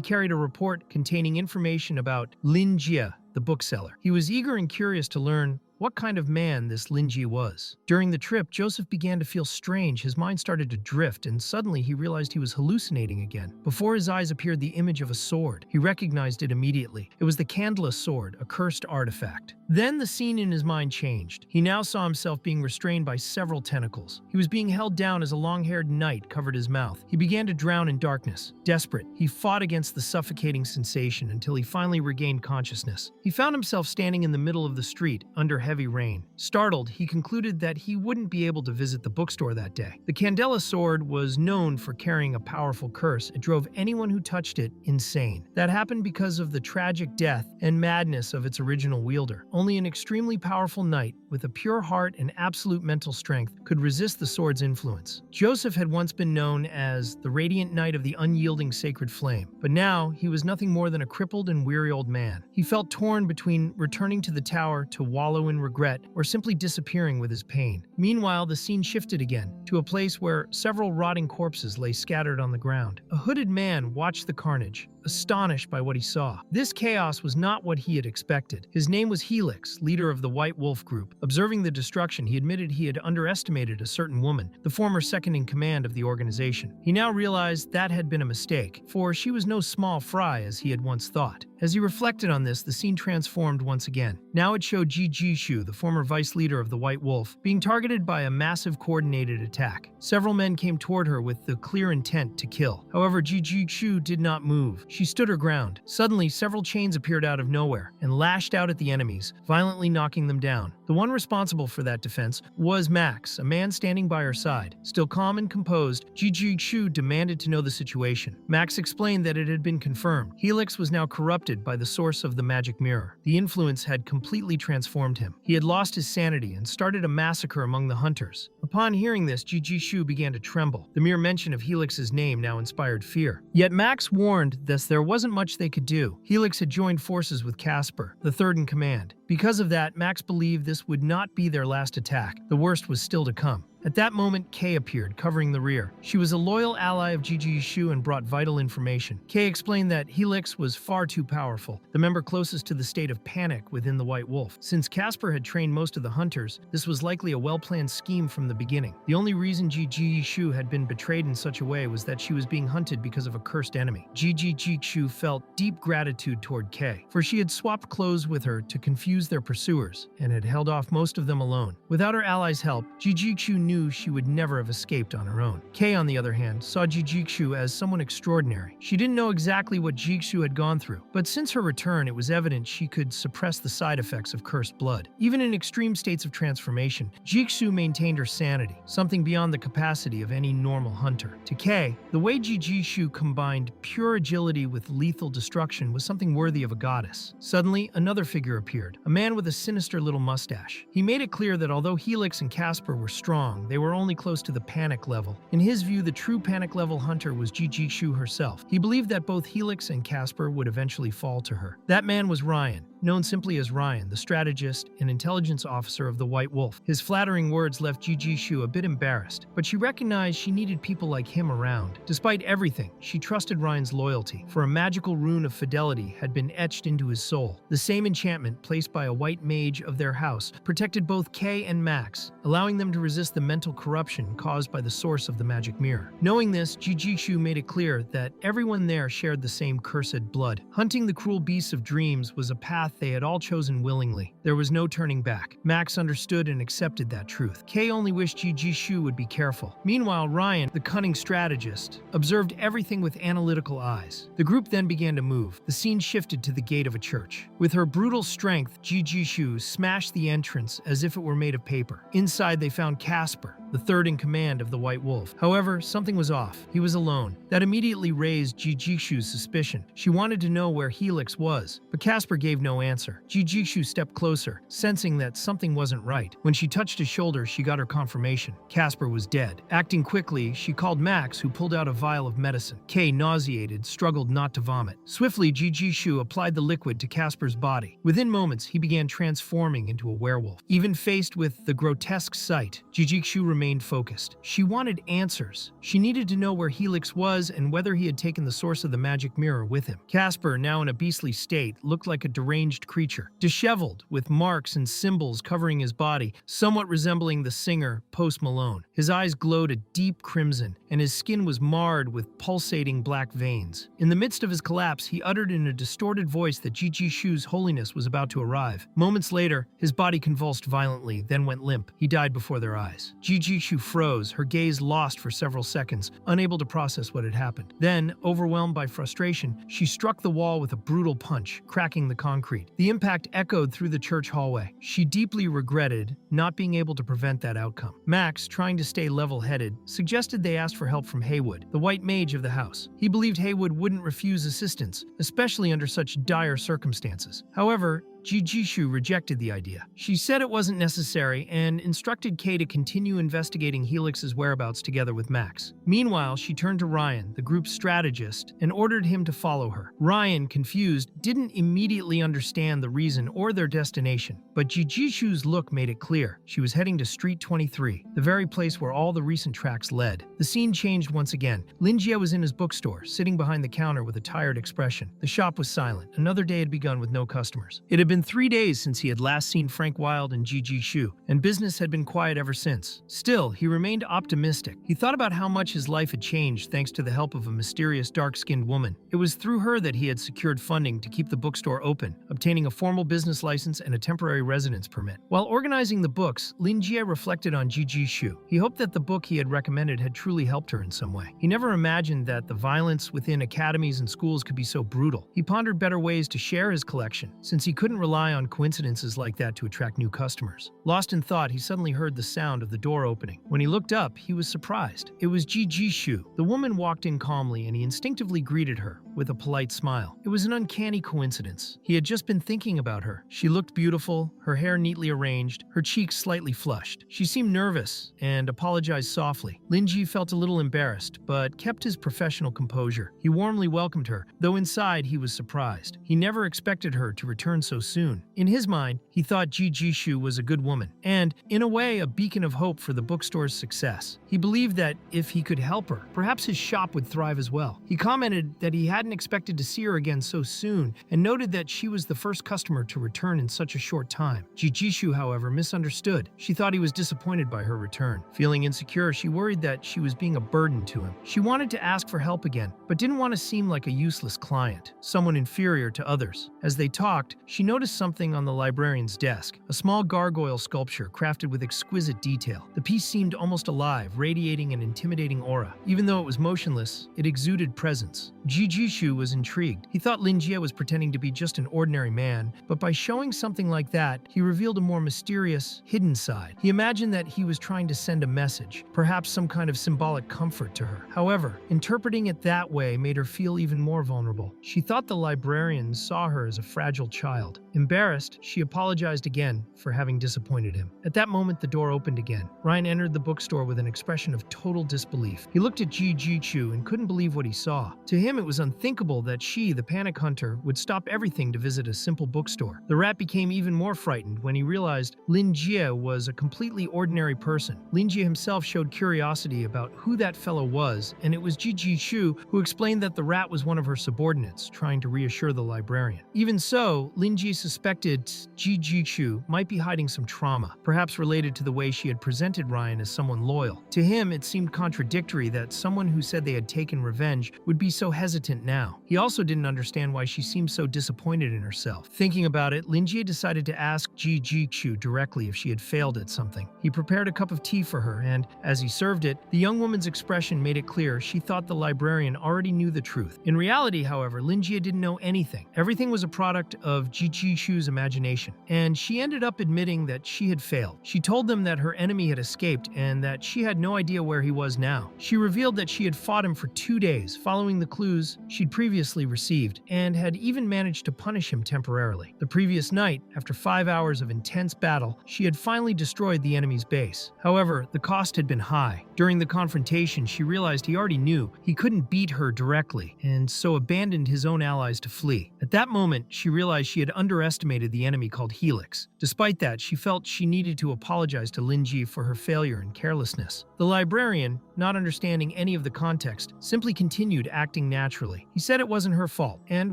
carried a report containing information about Lin Jie, the bookseller. He was eager and curious to learn what kind of man this Lin Jie was. During the trip, Joseph began to feel strange. His mind started to drift, and suddenly he realized he was hallucinating again. Before his eyes appeared the image of a sword. He recognized it immediately. It was the Candela sword, a cursed artifact. Then the scene in his mind changed. He now saw himself being restrained by several tentacles. He was being held down as a long-haired knight covered his mouth. He began to drown in darkness. Desperate, he fought against the suffocating sensation until he finally regained consciousness. He found himself standing in the middle of the street, under heavy rain. Startled, he concluded that he wouldn't be able to visit the bookstore that day. The Candela sword was known for carrying a powerful curse. It drove anyone who touched it insane. That happened because of the tragic death and madness of its original wielder. Only an extremely powerful knight with a pure heart and absolute mental strength could resist the sword's influence. Joseph had once been known as the Radiant Knight of the Unyielding Sacred Flame, but now he was nothing more than a crippled and weary old man. He felt torn between returning to the tower to wallow in regret or simply disappearing with his pain. Meanwhile, the scene shifted again to a place where several rotting corpses lay scattered on the ground. A hooded man watched the carnage, astonished by what he saw. This chaos was not what he had expected. His name was Helix, leader of the White Wolf Group. Observing the destruction, he admitted he had underestimated a certain woman, the former second-in-command of the organization. He now realized that had been a mistake, for she was no small fry as he had once thought. As he reflected on this, the scene transformed once again. Now it showed Ji Jishu, the former vice leader of the White Wolf, being targeted by a massive coordinated attack. Several men came toward her with the clear intent to kill. However, Ji Jishu did not move. She stood her ground. Suddenly, several chains appeared out of nowhere and lashed out at the enemies, violently knocking them down. The one responsible for that defense was Max, a man standing by her side. Still calm and composed, Ji Jishu demanded to know the situation. Max explained that it had been confirmed. Helix was now corrupted by the source of the magic mirror. The influence had completely transformed him. He had lost his sanity and started a massacre among the hunters. Upon hearing this, Ji Jishu began to tremble. The mere mention of Helix's name now inspired fear. Yet Max warned that there wasn't much they could do. Helix had joined forces with Casper, the third in command. Because of that, Max believed this would not be their last attack. The worst was still to come. At that moment, Kay appeared, covering the rear. She was a loyal ally of Ji Jishu and brought vital information. Kay explained that Helix was far too powerful, the member closest to the state of panic within the White Wolf. Since Casper had trained most of the hunters, this was likely a well-planned scheme from the beginning. The only reason Ji Jishu had been betrayed in such a way was that she was being hunted because of a cursed enemy. Ji Jishu felt deep gratitude toward Kay, for she had swapped clothes with her to confuse their pursuers and had held off most of them alone. Without her allies' help, Ji Jishu knew she would never have escaped on her own. Kay, on the other hand, saw Ji Jishu as someone extraordinary. She didn't know exactly what Jishu had gone through, but since her return, it was evident she could suppress the side effects of cursed blood. Even in extreme states of transformation, Jishu maintained her sanity, something beyond the capacity of any normal hunter. To Kay, the way Ji Jishu combined pure agility with lethal destruction was something worthy of a goddess. Suddenly, another figure appeared, a man with a sinister little mustache. He made it clear that although Helix and Casper were strong, wrong, they were only close to the panic level. In his view, the true panic level hunter was Jijishu herself. He believed that both Helix and Casper would eventually fall to her. That man was Ryan, known simply as Ryan, the strategist and intelligence officer of the White Wolf. His flattering words left Jijishu a bit embarrassed, but she recognized she needed people like him around. Despite everything, she trusted Ryan's loyalty, for a magical rune of fidelity had been etched into his soul. The same enchantment placed by a white mage of their house protected both Kay and Max, allowing them to resist the mental corruption caused by the source of the magic mirror. Knowing this, Jijishu made it clear that everyone there shared the same cursed blood. Hunting the cruel beasts of dreams was a path they had all chosen willingly. There was no turning back. Max understood and accepted that truth. Kay only wished Jijishu would be careful. Meanwhile, Ryan, the cunning strategist, observed everything with analytical eyes. The group then began to move. The scene shifted to the gate of a church. With her brutal strength, Jijishu smashed the entrance as if it were made of paper. Inside, they found Casper, the third in command of the White Wolf. However, something was off. He was alone. That immediately raised Jijishu's suspicion. She wanted to know where Helix was, but Casper gave no answer. Jijishu stepped closer, sensing that something wasn't right. When she touched his shoulder, she got her confirmation. Casper was dead. Acting quickly, she called Max, who pulled out a vial of medicine. Kay, nauseated, struggled not to vomit. Swiftly, Jijishu applied the liquid to Casper's body. Within moments, he began transforming into a werewolf. Even faced with the grotesque sight, Jijishu remained focused. She wanted answers. She needed to know where Helix was and whether he had taken the source of the magic mirror with him. Casper, now in a beastly state, looked like a deranged creature, disheveled, with marks and symbols covering his body, somewhat resembling the singer Post Malone. His eyes glowed a deep crimson, and his skin was marred with pulsating black veins. In the midst of his collapse, he uttered in a distorted voice that Jijishu's holiness was about to arrive. Moments later, his body convulsed violently, then went limp. He died before their eyes. Jijishu froze, her gaze lost for several seconds, unable to process what had happened. Then, overwhelmed by frustration, she struck the wall with a brutal punch, cracking the concrete. The impact echoed through the church hallway. She deeply regretted not being able to prevent that outcome. Max, trying to stay level-headed, suggested they ask for help from Haywood, the white mage of the house. He believed Haywood wouldn't refuse assistance, especially under such dire circumstances. However, Jijishu rejected the idea. She said it wasn't necessary and instructed Kay to continue investigating Helix's whereabouts together with Max. Meanwhile, she turned to Ryan, the group's strategist, and ordered him to follow her. Ryan, confused, didn't immediately understand the reason or their destination, but Jijishu's look made it clear. She was heading to Street 23, the very place where all the recent tracks led. The scene changed once again. Linjie was in his bookstore, sitting behind the counter with a tired expression. The shop was silent. Another day had begun with no customers. It had been 3 days since he had last seen Frank Wilde and Jijishu, and business had been quiet ever since. Still, he remained optimistic. He thought about how much his life had changed thanks to the help of a mysterious dark-skinned woman. It was through her that he had secured funding to keep the bookstore open, obtaining a formal business license and a temporary residence permit. While organizing the books, Linjie reflected on Jijishu. He hoped that the book he had recommended had truly helped her in some way. He never imagined that the violence within academies and schools could be so brutal. He pondered better ways to share his collection, since he couldn't rely on coincidences like that to attract new customers. Lost in thought, he suddenly heard the sound of the door opening. When he looked up, he was surprised. It was Jijishu. The woman walked in calmly, and he instinctively greeted her with a polite smile. It was an uncanny coincidence. He had just been thinking about her. She looked beautiful, her hair neatly arranged, her cheeks slightly flushed. She seemed nervous and apologized softly. Linjie felt a little embarrassed, but kept his professional composure. He warmly welcomed her, though inside he was surprised. He never expected her to return so soon. In his mind, he thought Jijishu was a good woman, and, in a way, a beacon of hope for the bookstore's success. He believed that if he could help her, perhaps his shop would thrive as well. He commented that he hadn't expected to see her again so soon, and noted that she was the first customer to return in such a short time. Jijishu, however, misunderstood. She thought he was disappointed by her return. Feeling insecure, she worried that she was being a burden to him. She wanted to ask for help again, but didn't want to seem like a useless client, someone inferior to others. As they talked, she noticed something on the librarian's desk, a small gargoyle sculpture crafted with exquisite detail. The piece seemed almost alive, radiating an intimidating aura. Even though it was motionless, it exuded presence. Jijishu Jishu was intrigued. He thought Lin Jie was pretending to be just an ordinary man, but by showing something like that, he revealed a more mysterious, hidden side. He imagined that he was trying to send a message, perhaps some kind of symbolic comfort to her. However, interpreting it that way made her feel even more vulnerable. She thought the librarian saw her as a fragile child. Embarrassed, she apologized again for having disappointed him. At that moment, the door opened again. Ryan entered the bookstore with an expression of total disbelief. He looked at Ji Jichu and couldn't believe what he saw. To him, it was unthinkable that she, the panic hunter, would stop everything to visit a simple bookstore. The rat became even more frightened when he realized Lin Jie was a completely ordinary person. Lin Jie himself showed curiosity about who that fellow was, and it was Ji Jichu who explained that the rat was one of her subordinates, trying to reassure the librarian. Even so, Lin Jie suspected Ji Jichu might be hiding some trauma, perhaps related to the way she had presented Ryan as someone loyal. To him, it seemed contradictory that someone who said they had taken revenge would be so hesitant now. He also didn't understand why she seemed so disappointed in herself. Thinking about it, Lin Jie decided to ask Ji Jichu directly if she had failed at something. He prepared a cup of tea for her, and as he served it, the young woman's expression made it clear she thought the librarian already knew the truth. In reality, however, Lin Jie didn't know anything. Everything was a product of Ji Jichu's imagination, and she ended up admitting that she had failed. She told them that her enemy had escaped and that she had no idea where he was now. She revealed that she had fought him for 2 days, following the clues she'd previously received, and had even managed to punish him temporarily. The previous night, after 5 hours of intense battle, she had finally destroyed the enemy's base. However, the cost had been high. During the confrontation, she realized he already knew he couldn't beat her directly, and so abandoned his own allies to flee. At that moment, she realized she had underestimated the enemy called Helix. Despite that, she felt she needed to apologize to Lin Jie for her failure and carelessness. The librarian, not understanding any of the context, simply continued acting naturally. He said it wasn't her fault, and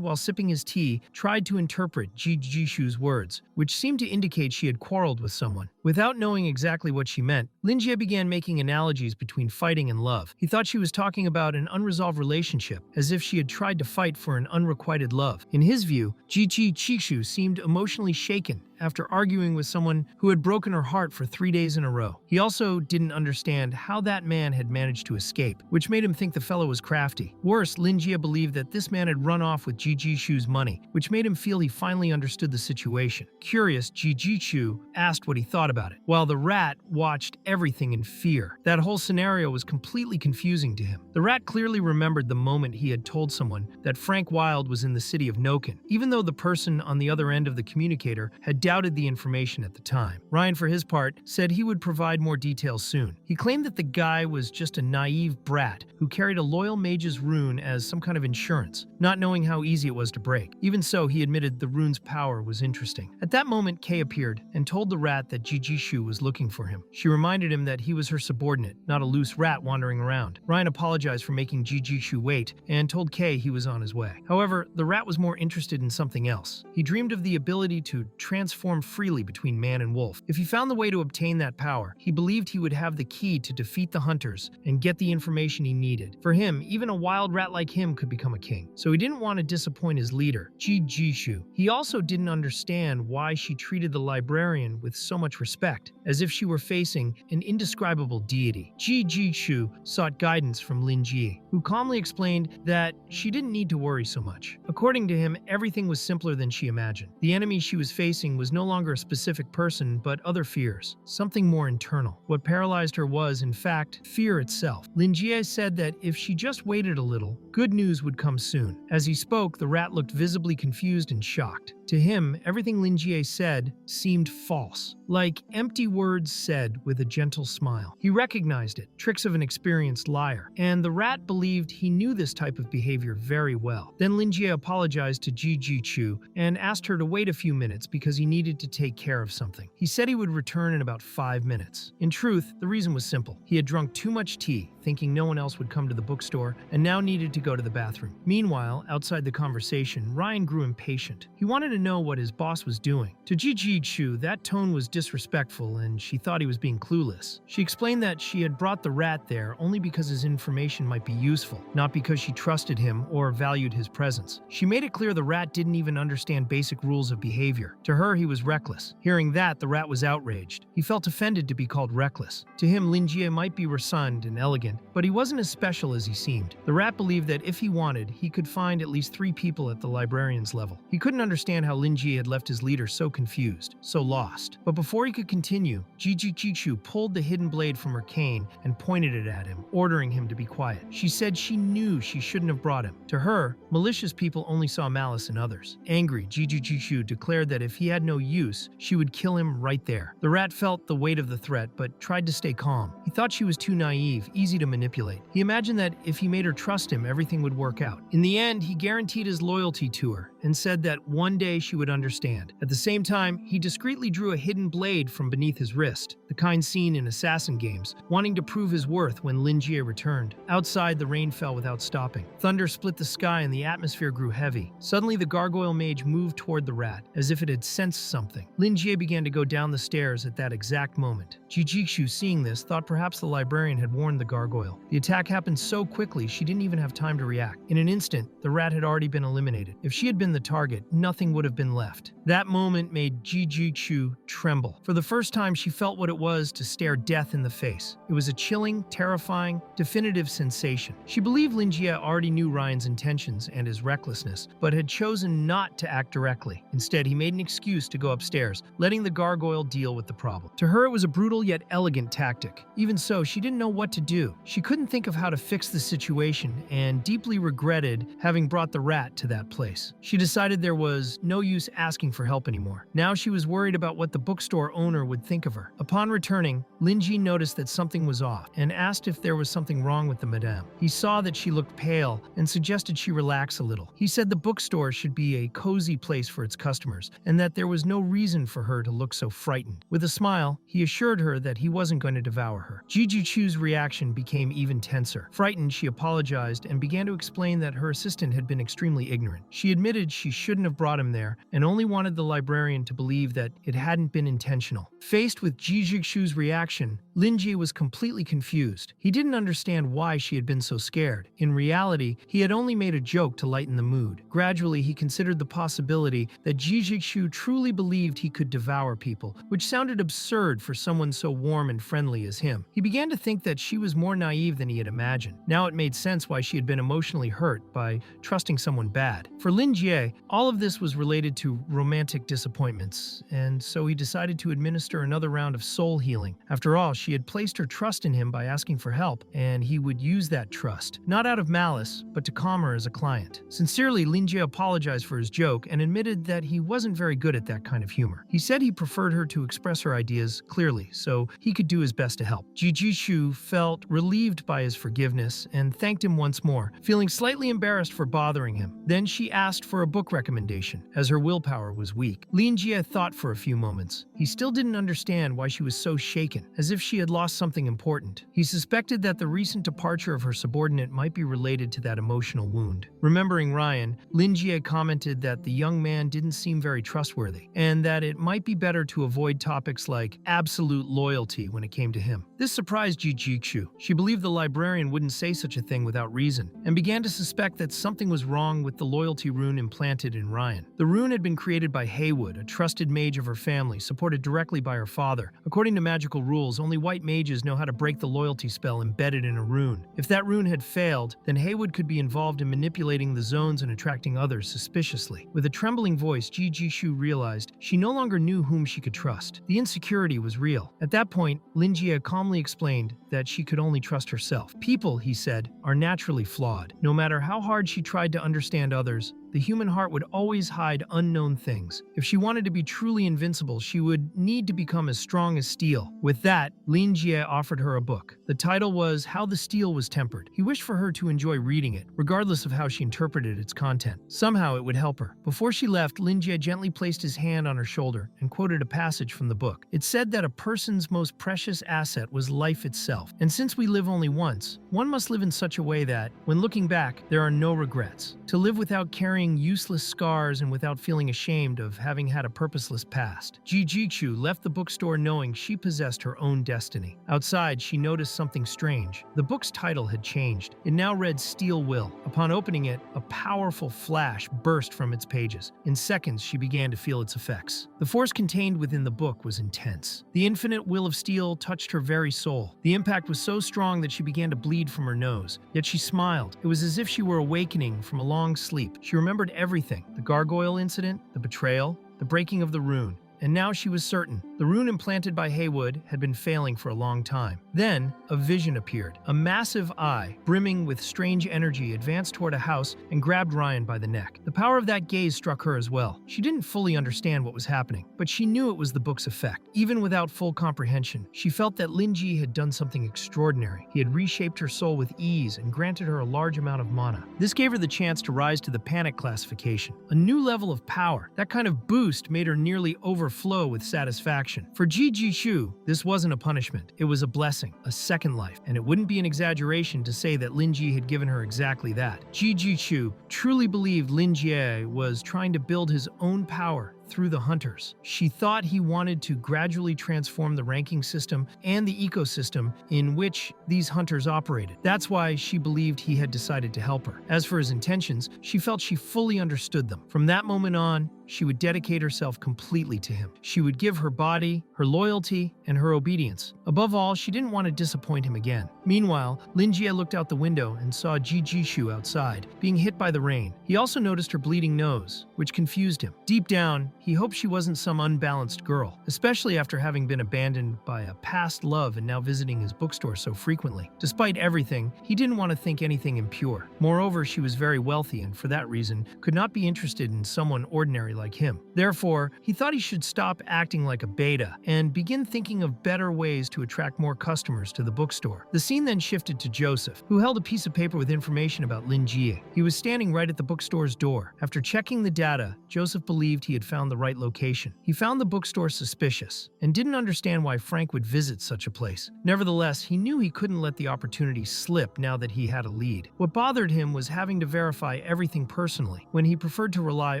while sipping his tea, tried to interpret Ji Jishu's words, which seemed to indicate she had quarreled with someone. Without knowing exactly what she meant, Lin Jie began making analogies between fighting and love. He thought she was talking about an unresolved relationship, as if she had tried to fight for an unrequited love. In his view, Ji Jishu seemed emotionally shaken after arguing with someone who had broken her heart for 3 days in a row. He also didn't understand how that man had managed to escape, which made him think the fellow was crafty. Worse, Lin Jie believed that this man had run off with Ji Jishu's money, which made him feel he finally understood the situation. Curious, Ji Jishu asked what he thought about it, while the rat watched everything in fear. That whole scenario was completely confusing to him. The rat clearly remembered the moment he had told someone that Frank Wilde was in the city of Noken, even though the person on the other end of the communicator had doubted the information at the time. Ryan, for his part, said he would provide more details soon. He claimed that the guy was just a naive brat who carried a loyal mage's rune as some kind of insurance, not knowing how easy it was to break. Even so, he admitted the rune's power was interesting. At that moment, Kay appeared and told the rat that Ji Jishu was looking for him. She reminded him that he was her subordinate, not a loose rat wandering around. Ryan apologized for making Ji Jishu wait and told Kay he was on his way. However, the rat was more interested in something else. He dreamed of the ability to transform freely between man and wolf. If he found the way to obtain that power, he believed he would have the key to defeat the hunters and get the information he needed. For him, even a wild rat like him could become a king, so he didn't want to disappoint his leader, Ji Jishu. He also didn't understand why she treated the librarian with so much respect, as if she were facing an indescribable deity. Ji Jishu sought guidance from Lin Jie, who calmly explained that she didn't need to worry so much. According to him, everything was simpler than she imagined. The enemy she was facing was no longer a specific person, but other fears, something more internal. What paralyzed her was, in fact, fear itself. Lin Jie said that if she just waited a little, good news would come soon. As he spoke, the rat looked visibly confused and shocked. To him, everything Lin Jie said seemed false, like empty words said with a gentle smile. He recognized it, tricks of an experienced liar, and the rat believed he knew this type of behavior very well. Then Lin Jie apologized to Ji Jichu and asked her to wait a few minutes because he needed to take care of something. He said he would return in about 5 minutes. In truth, the reason was simple. He had drunk too much tea, thinking no one else would come to the bookstore, and now needed to go to the bathroom. Meanwhile, outside the conversation, Ryan grew impatient. He wanted to know what his boss was doing. To Ji Jichu, that tone was disrespectful, and she thought he was being clueless. She explained that she had brought the rat there only because his information might be useful, not because she trusted him or valued his presence. She made it clear the rat didn't even understand basic rules of behavior. To her, he was reckless. Hearing that, the rat was outraged. He felt offended to be called reckless. To him, Linjie might be rotund and elegant, but he wasn't as special as he seemed. The rat believed that if he wanted, he could find at least 3 people at the librarian's level. He couldn't understand how Linjie had left his leader so confused, so lost. But before he could continue, Jijikishu pulled the hidden blade from her cane and pointed it at him, ordering him to be quiet. She said she knew she shouldn't have brought him. To her, malicious people only saw malice in others. Angry, Jijikishu declared that if he had no use, she would kill him right there. The rat felt the weight of the threat, but tried to stay calm. He thought she was too naive, easy to manipulate. He imagined that if he made her trust him, everything would work out. In the end, he guaranteed his loyalty to her and said that one day she would understand. At the same time, he discreetly drew a hidden blade from beneath his wrist, the kind seen in assassin games, wanting to prove his worth when Linjie returned. Outside, the rain fell without stopping. Thunder split the sky and the atmosphere grew heavy. Suddenly, the gargoyle mage moved toward the rat, as if it had sensed something. Linjie began to go down the stairs at that exact moment. Jijikshu, seeing this, thought perhaps the librarian had warned the gargoyle. The attack happened so quickly she didn't even have time to react. In an instant, the rat had already been eliminated. If she had been the target, nothing would have been left. That moment made Jijikshu tremble. For the first time, she felt what it was to stare death in the face. It was a chilling, terrifying, definitive sensation. She believed Linjie already knew Ryan's intentions and his recklessness, but had chosen not to act directly. Instead, he made an excuse to go upstairs, letting the gargoyle deal with the problem. To her, it was a brutal yet elegant tactic. Even so, she didn't know what to do. She couldn't think of how to fix the situation and deeply regretted having brought the rat to that place. She decided there was no use asking for help anymore. Now she was worried about what the bookstore owner would think of her. Upon returning, Linjie noticed that something was off and asked if there was something wrong with the madame. He saw that she looked pale and suggested she relax a little. He said the bookstore should be a cozy place for its customers and that there was no reason for her to look so frightened. With a smile, he assured her that he wasn't going to devour her. Jijichu's reaction became even tenser. Frightened, she apologized and began to explain that her assistant had been extremely ignorant. She admitted she shouldn't have brought him there and only wanted the librarian to believe that it hadn't been intentional. Faced with Jijichu's reaction, Linjie was completely confused. He didn't understand why she had been so scared. In reality, he had only made a joke to lighten the mood. Gradually, he considered the possibility that Jijichu truly believed he could devour people, which sounded absurd for someone so warm and friendly as him. He began to think that she was more naive than he had imagined. Now it made sense why she had been emotionally hurt by trusting someone bad. For Linjie, all of this was related to romantic disappointments, and so he decided to administer another round of soul healing. After all, she had placed her trust in him by asking for help, and he would use that trust, not out of malice, but to calm her as a client. Sincerely, Linjie apologized for his joke and admitted that he wasn't very good at that kind of humor. He said he preferred her to express her ideas clearly, so he could do his best to help. Jijishu felt relieved by his forgiveness and thanked him once more, feeling slightly embarrassed for bothering him. Then she asked for a book recommendation, as her willpower was weak. Linjie thought for a few moments. He still didn't understand why she was so shaken, as if she had lost something important. He suspected that the recent departure of her subordinate might be related to that emotional wound. Remembering Ryan, Linjie commented that the young man didn't seem very trustworthy, and that it might be better to avoid topics like absolute loyalty when it came to him. This surprised Jijikshu. She believed the librarian wouldn't say such a thing without reason, and began to suspect that something was wrong with the loyalty rune implanted in Ryan. The rune had been created by Haywood, a trusted mage of her family, supported directly by her father. According to magical rules, only white mages know how to break the loyalty spell embedded in a rune. If that rune had failed, then Haywood could be involved in manipulating the zones and attracting others suspiciously. With a trembling voice, Jijishu realized she no longer knew whom she could trust. The insecurity was real. At that point, Linjie calmly explained that she could only trust herself. People, he said, are naturally flawed. No matter how hard she tried to understand others, the human heart would always hide unknown things. If she wanted to be truly invincible, she would need to become as strong as steel. With that, Linjie offered her a book. The title was How the Steel Was Tempered. He wished for her to enjoy reading it, regardless of how she interpreted its content. Somehow it would help her. Before she left, Linjie gently placed his hand on her shoulder and quoted a passage from the book. It said that a person's most precious asset was life itself. And since we live only once, one must live in such a way that, when looking back, there are no regrets. To live without carrying carrying useless scars and without feeling ashamed of having had a purposeless past. Ji left the bookstore knowing she possessed her own destiny. Outside, she noticed something strange. The book's title had changed. It now read Steel Will. Upon opening it, a powerful flash burst from its pages. In seconds, she began to feel its effects. The force contained within the book was intense. The infinite will of steel touched her very soul. The impact was so strong that she began to bleed from her nose. Yet she smiled. It was as if she were awakening from a long sleep. She remembered everything: the gargoyle incident, the betrayal, the breaking of the rune. And now she was certain. The rune implanted by Haywood had been failing for a long time. Then, a vision appeared. A massive eye, brimming with strange energy, advanced toward a house and grabbed Ryan by the neck. The power of that gaze struck her as well. She didn't fully understand what was happening, but she knew it was the book's effect. Even without full comprehension, she felt that Linji had done something extraordinary. He had reshaped her soul with ease and granted her a large amount of mana. This gave her the chance to rise to the panic classification. A new level of power. That kind of boost made her nearly overflow with satisfaction. For Ji Shu, this wasn't a punishment. It was a blessing, a second life, and it wouldn't be an exaggeration to say that Lin Ji had given her exactly that. Ji Shu truly believed Lin Jie was trying to build his own power through the hunters. She thought he wanted to gradually transform the ranking system and the ecosystem in which these hunters operated. That's why she believed he had decided to help her. As for his intentions, she felt she fully understood them. From that moment on, she would dedicate herself completely to him. She would give her body, her loyalty, and her obedience. Above all, she didn't want to disappoint him again. Meanwhile, Lin Jie looked out the window and saw Ji Shu outside, being hit by the rain. He also noticed her bleeding nose, which confused him. Deep down, he hoped she wasn't some unbalanced girl, especially after having been abandoned by a past love and now visiting his bookstore so frequently. Despite everything, he didn't want to think anything impure. Moreover, she was very wealthy and for that reason could not be interested in someone ordinary like him. Therefore, he thought he should stop acting like a beta and begin thinking of better ways to attract more customers to the bookstore. The scene then shifted to Joseph, who held a piece of paper with information about Lin Jie. He was standing right at the bookstore's door. After checking the data, Joseph believed he had found the right location. He found the bookstore suspicious and didn't understand why Frank would visit such a place. Nevertheless, he knew he couldn't let the opportunity slip now that he had a lead. What bothered him was having to verify everything personally, when he preferred to rely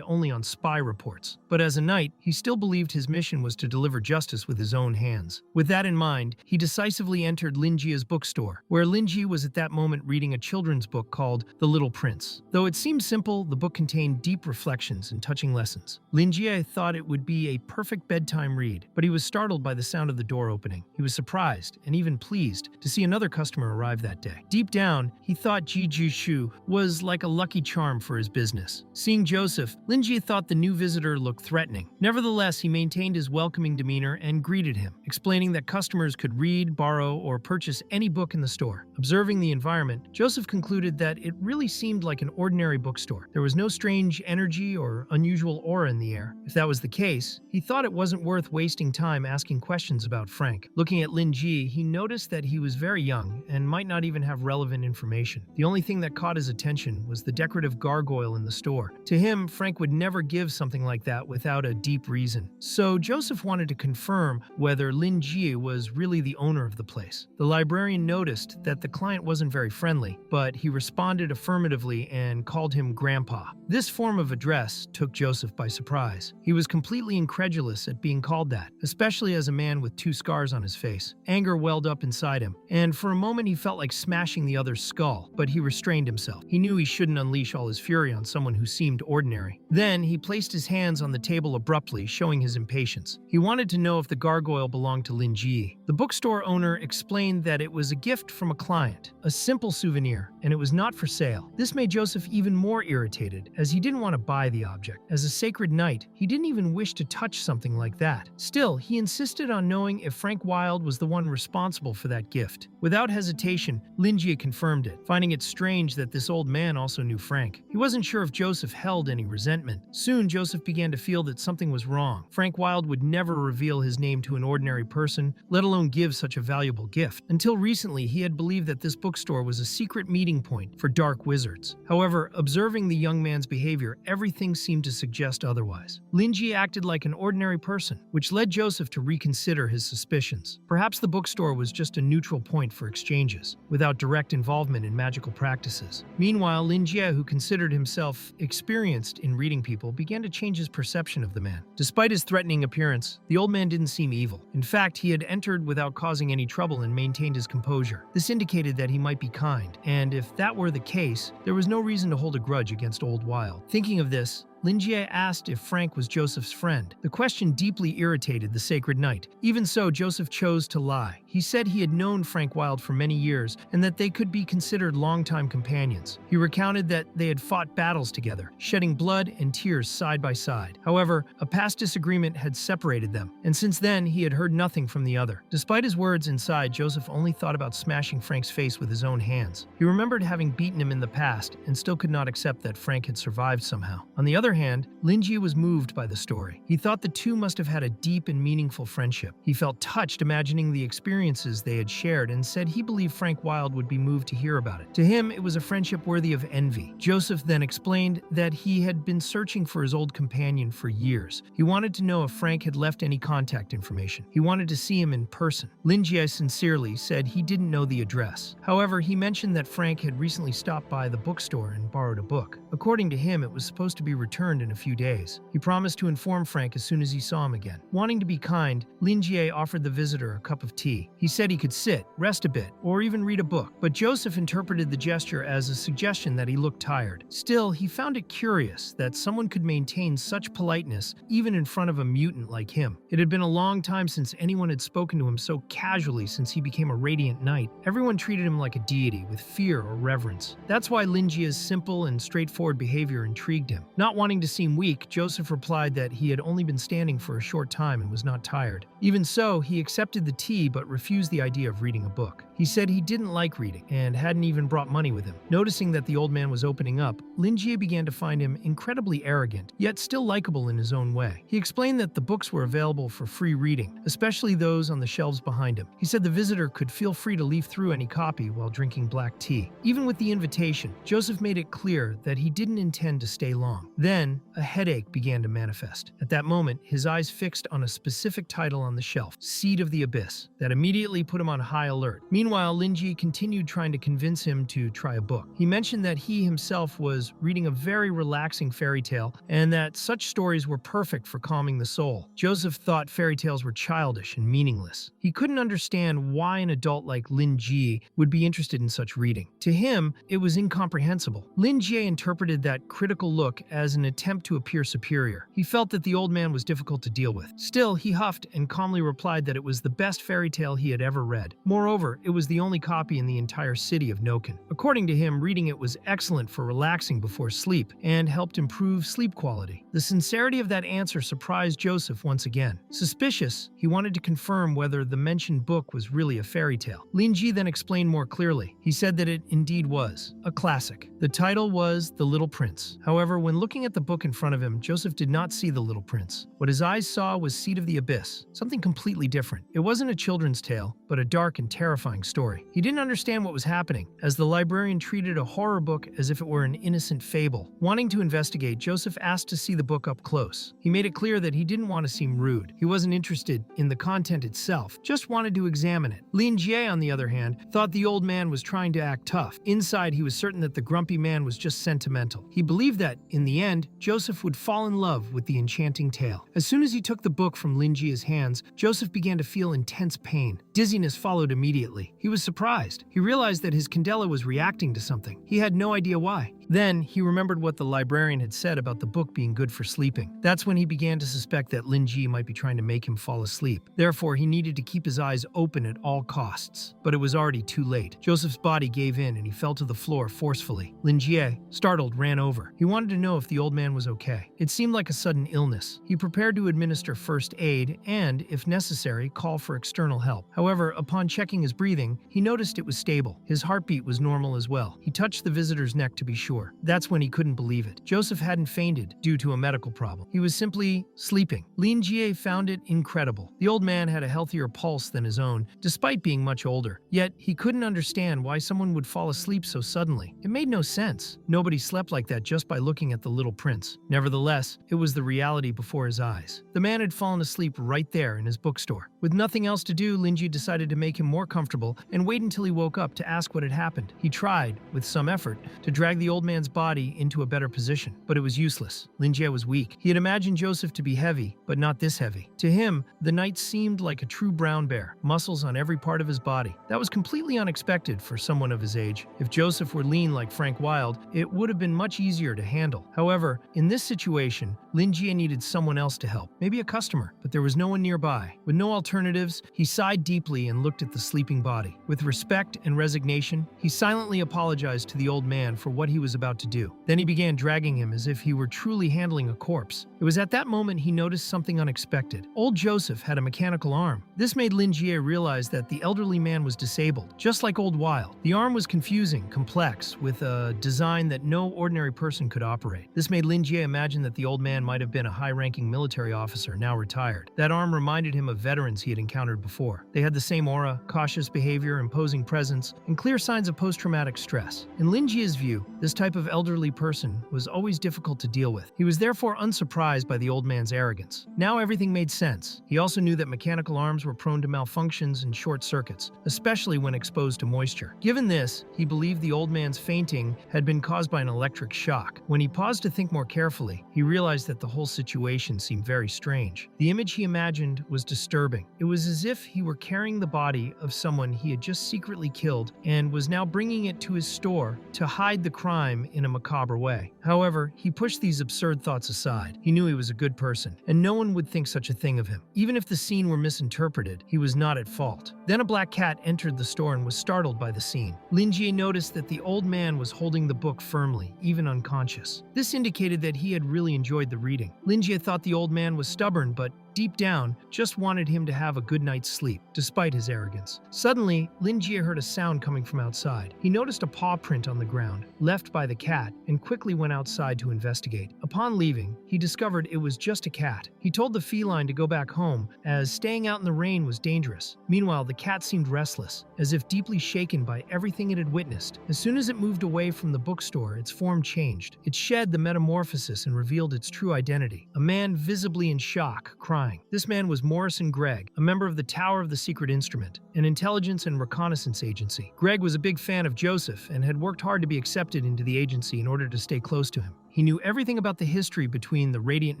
only on spy reports. But as a knight, he still believed his mission was to deliver justice with his own hands. With that in mind, he decisively entered Lin Jie's bookstore, where Lin Jie was at that moment reading a children's book called The Little Prince. Though it seemed simple, the book contained deep reflections and touching lessons. Lin Jie thought it would be a perfect bedtime read, but he was startled by the sound of the door opening. He was surprised and even pleased to see another customer arrive that day. Deep down, he thought Ji Shu was like a lucky charm for his business. Seeing Joseph, Lin Jie thought the new visitor looked threatening. Nevertheless, he maintained his welcoming demeanor and greeted him, explaining that customers could read, borrow, or purchase any book in the store. Observing the environment, Joseph concluded that it really seemed like an ordinary bookstore. There was no strange energy or unusual aura in the air. If that was the case, he thought it wasn't worth wasting time asking questions about Frank. Looking at Lin Jie, he noticed that he was very young and might not even have relevant information. The only thing that caught his attention was the decorative gargoyle in the store. To him, Frank would never give something like that without a deep reason. So Joseph wanted to confirm whether Lin Jie was really the owner of the place. The librarian noticed that the client wasn't very friendly, but he responded affirmatively and called him Grandpa. This form of address took Joseph by surprise. He was completely incredulous at being called that, especially as a man with 2 scars on his face. Anger welled up inside him, and for a moment he felt like smashing the other's skull, but he restrained himself. He knew he shouldn't unleash all his fury on someone who seemed ordinary. Then he placed his hands on the table abruptly, showing his impatience. He wanted to know if the gargoyle belonged to Lin Jie. The bookstore owner explained that it was a gift from a client, a simple souvenir, and it was not for sale. This made Joseph even more irritated, as he didn't want to buy the object. As a sacred knight, he didn't even wish to touch something like that. Still, he insisted on knowing if Frank Wilde was the one responsible for that gift. Without hesitation, Lin Jie confirmed it, finding it strange that this old man also knew Frank. He wasn't sure if Joseph held any resentment. Soon, Joseph Joseph began to feel that something was wrong. Frank Wilde would never reveal his name to an ordinary person, let alone give such a valuable gift. Until recently, he had believed that this bookstore was a secret meeting point for dark wizards. However, observing the young man's behavior, everything seemed to suggest otherwise. Linji acted like an ordinary person, which led Joseph to reconsider his suspicions. Perhaps the bookstore was just a neutral point for exchanges, without direct involvement in magical practices. Meanwhile, Linjie, who considered himself experienced in reading people, began to change his perception of the man. Despite his threatening appearance, the old man didn't seem evil. In fact, he had entered without causing any trouble and maintained his composure. This indicated that he might be kind, and if that were the case, there was no reason to hold a grudge against old Wilde. Thinking of this, Linjie asked if Frank was Joseph's friend. The question deeply irritated the sacred knight. Even so, Joseph chose to lie. He said he had known Frank Wilde for many years and that they could be considered longtime companions. He recounted that they had fought battles together, shedding blood and tears side by side. However, a past disagreement had separated them, and since then he had heard nothing from the other. Despite his words inside, Joseph only thought about smashing Frank's face with his own hands. He remembered having beaten him in the past and still could not accept that Frank had survived somehow. On the other hand, Linji was moved by the story. He thought the two must have had a deep and meaningful friendship. He felt touched imagining the experiences they had shared and said he believed Frank Wilde would be moved to hear about it. To him, it was a friendship worthy of envy. Joseph then explained that he had been searching for his old companion for years. He wanted to know if Frank had left any contact information. He wanted to see him in person. Linji sincerely said he didn't know the address. However, he mentioned that Frank had recently stopped by the bookstore and borrowed a book. According to him, it was supposed to be returned in a few days. He promised to inform Frank as soon as he saw him again. Wanting to be kind, Linjie offered the visitor a cup of tea. He said he could sit, rest a bit, or even read a book, but Joseph interpreted the gesture as a suggestion that he looked tired. Still, he found it curious that someone could maintain such politeness even in front of a mutant like him. It had been a long time since anyone had spoken to him so casually since he became a radiant knight. Everyone treated him like a deity with fear or reverence. That's why Linjie's simple and straightforward behavior intrigued him. Not wanting to seem weak, Joseph replied that he had only been standing for a short time and was not tired. Even so, he accepted the tea but refused the idea of reading a book. He said he didn't like reading and hadn't even brought money with him. Noticing that the old man was opening up, Linjie began to find him incredibly arrogant, yet still likable in his own way. He explained that the books were available for free reading, especially those on the shelves behind him. He said the visitor could feel free to leaf through any copy while drinking black tea. Even with the invitation, Joseph made it clear that he didn't intend to stay long. Then, a headache began to manifest. At that moment, his eyes fixed on a specific title on the shelf, Seed of the Abyss, that immediately put him on high alert. Meanwhile, Linji continued trying to convince him to try a book. He mentioned that he himself was reading a very relaxing fairy tale and that such stories were perfect for calming the soul. Joseph thought fairy tales were childish and meaningless. He couldn't understand why an adult like Linji would be interested in such reading. To him, it was incomprehensible. Linji interpreted that critical look as an attempt to appear superior. He felt that the old man was difficult to deal with. Still, he huffed and calmly replied that it was the best fairy tale he had ever read. Moreover, it was the only copy in the entire city of Noken. According to him, reading it was excellent for relaxing before sleep and helped improve sleep quality. The sincerity of that answer surprised Joseph once again. Suspicious, he wanted to confirm whether the mentioned book was really a fairy tale. Linji then explained more clearly. He said that it indeed was a classic. The title was The Little Prince. However, when looking at the book in front of him, Joseph did not see The Little Prince. What his eyes saw was Seed of the Abyss, something completely different. It wasn't a children's tale, but a dark and terrifying story. He didn't understand what was happening, as the librarian treated a horror book as if it were an innocent fable. Wanting to investigate, Joseph asked to see the book up close. He made it clear that he didn't want to seem rude. He wasn't interested in the content itself, just wanted to examine it. Lin Jie, on the other hand, thought the old man was trying to act tough. Inside, he was certain that the grumpy man was just sentimental. He believed that, in the end, Joseph would fall in love with the enchanting tale. As soon as he took the book from Lin Jie's hands, Joseph began to feel intense pain. Dizziness followed immediately. He was surprised. He realized that his candela was reacting to something. He had no idea why. Then, he remembered what the librarian had said about the book being good for sleeping. That's when he began to suspect that Lin Jie might be trying to make him fall asleep. Therefore, he needed to keep his eyes open at all costs. But it was already too late. Joseph's body gave in and he fell to the floor forcefully. Lin Jie, startled, ran over. He wanted to know if the old man was okay. It seemed like a sudden illness. He prepared to administer first aid and, if necessary, call for external help. However, upon checking his breathing, he noticed it was stable. His heartbeat was normal as well. He touched the visitor's neck to be sure. sure. That's when he couldn't believe it. Joseph hadn't fainted due to a medical problem. He was simply sleeping. Lin Jie found it incredible. The old man had a healthier pulse than his own, despite being much older. Yet, he couldn't understand why someone would fall asleep so suddenly. It made no sense. Nobody slept like that just by looking at the little prince. Nevertheless, it was the reality before his eyes. The man had fallen asleep right there in his bookstore. With nothing else to do, Lin Jie decided to make him more comfortable and wait until he woke up to ask what had happened. He tried, with some effort, to drag the old man's body into a better position, but it was useless. Lin Jie was weak. He had imagined Joseph to be heavy, but not this heavy. To him, the knight seemed like a true brown bear, muscles on every part of his body. That was completely unexpected for someone of his age. If Joseph were lean like Frank Wilde, it would have been much easier to handle. However, in this situation, Lin Jie needed someone else to help, maybe a customer, but there was no one nearby. With no alternatives, he sighed deeply and looked at the sleeping body. With respect and resignation, he silently apologized to the old man for what he was about to do. Then he began dragging him as if he were truly handling a corpse. It was at that moment he noticed something unexpected. Old Joseph had a mechanical arm. This made Lin Jie realize that the elderly man was disabled, just like Old Wilde. The arm was confusing, complex, with a design that no ordinary person could operate. This made Lin Jie imagine that the old man might have been a high-ranking military officer, now retired. That arm reminded him of veterans he had encountered before. They had the same aura, cautious behavior, imposing presence, and clear signs of post-traumatic stress. In Lin Jie's view, this type of elderly person was always difficult to deal with. He was therefore unsurprised by the old man's arrogance. Now everything made sense. He also knew that mechanical arms were prone to malfunctions and short circuits, especially when exposed to moisture. Given this, he believed the old man's fainting had been caused by an electric shock. When he paused to think more carefully, he realized that the whole situation seemed very strange. The image he imagined was disturbing. It was as if he were carrying the body of someone he had just secretly killed and was now bringing it to his store to hide the crime in a macabre way. However, he pushed these absurd thoughts aside. He knew he was a good person, and no one would think such a thing of him. Even if the scene were misinterpreted, he was not at fault. Then a black cat entered the store and was startled by the scene. Lin Jie noticed that the old man was holding the book firmly, even unconscious. This indicated that he had really enjoyed the reading. Lin Jie thought the old man was stubborn, but deep down, just wanted him to have a good night's sleep, despite his arrogance. Suddenly, Lin Jie heard a sound coming from outside. He noticed a paw print on the ground, left by the cat, and quickly went outside to investigate. Upon leaving, he discovered it was just a cat. He told the feline to go back home, as staying out in the rain was dangerous. Meanwhile, the cat seemed restless, as if deeply shaken by everything it had witnessed. As soon as it moved away from the bookstore, its form changed. It shed the metamorphosis and revealed its true identity. A man visibly in shock, crying. This man was Morrison Gregg, a member of the Tower of the Secret Instrument, an intelligence and reconnaissance agency. Gregg was a big fan of Joseph and had worked hard to be accepted into the agency in order to stay close to him. He knew everything about the history between the Radiant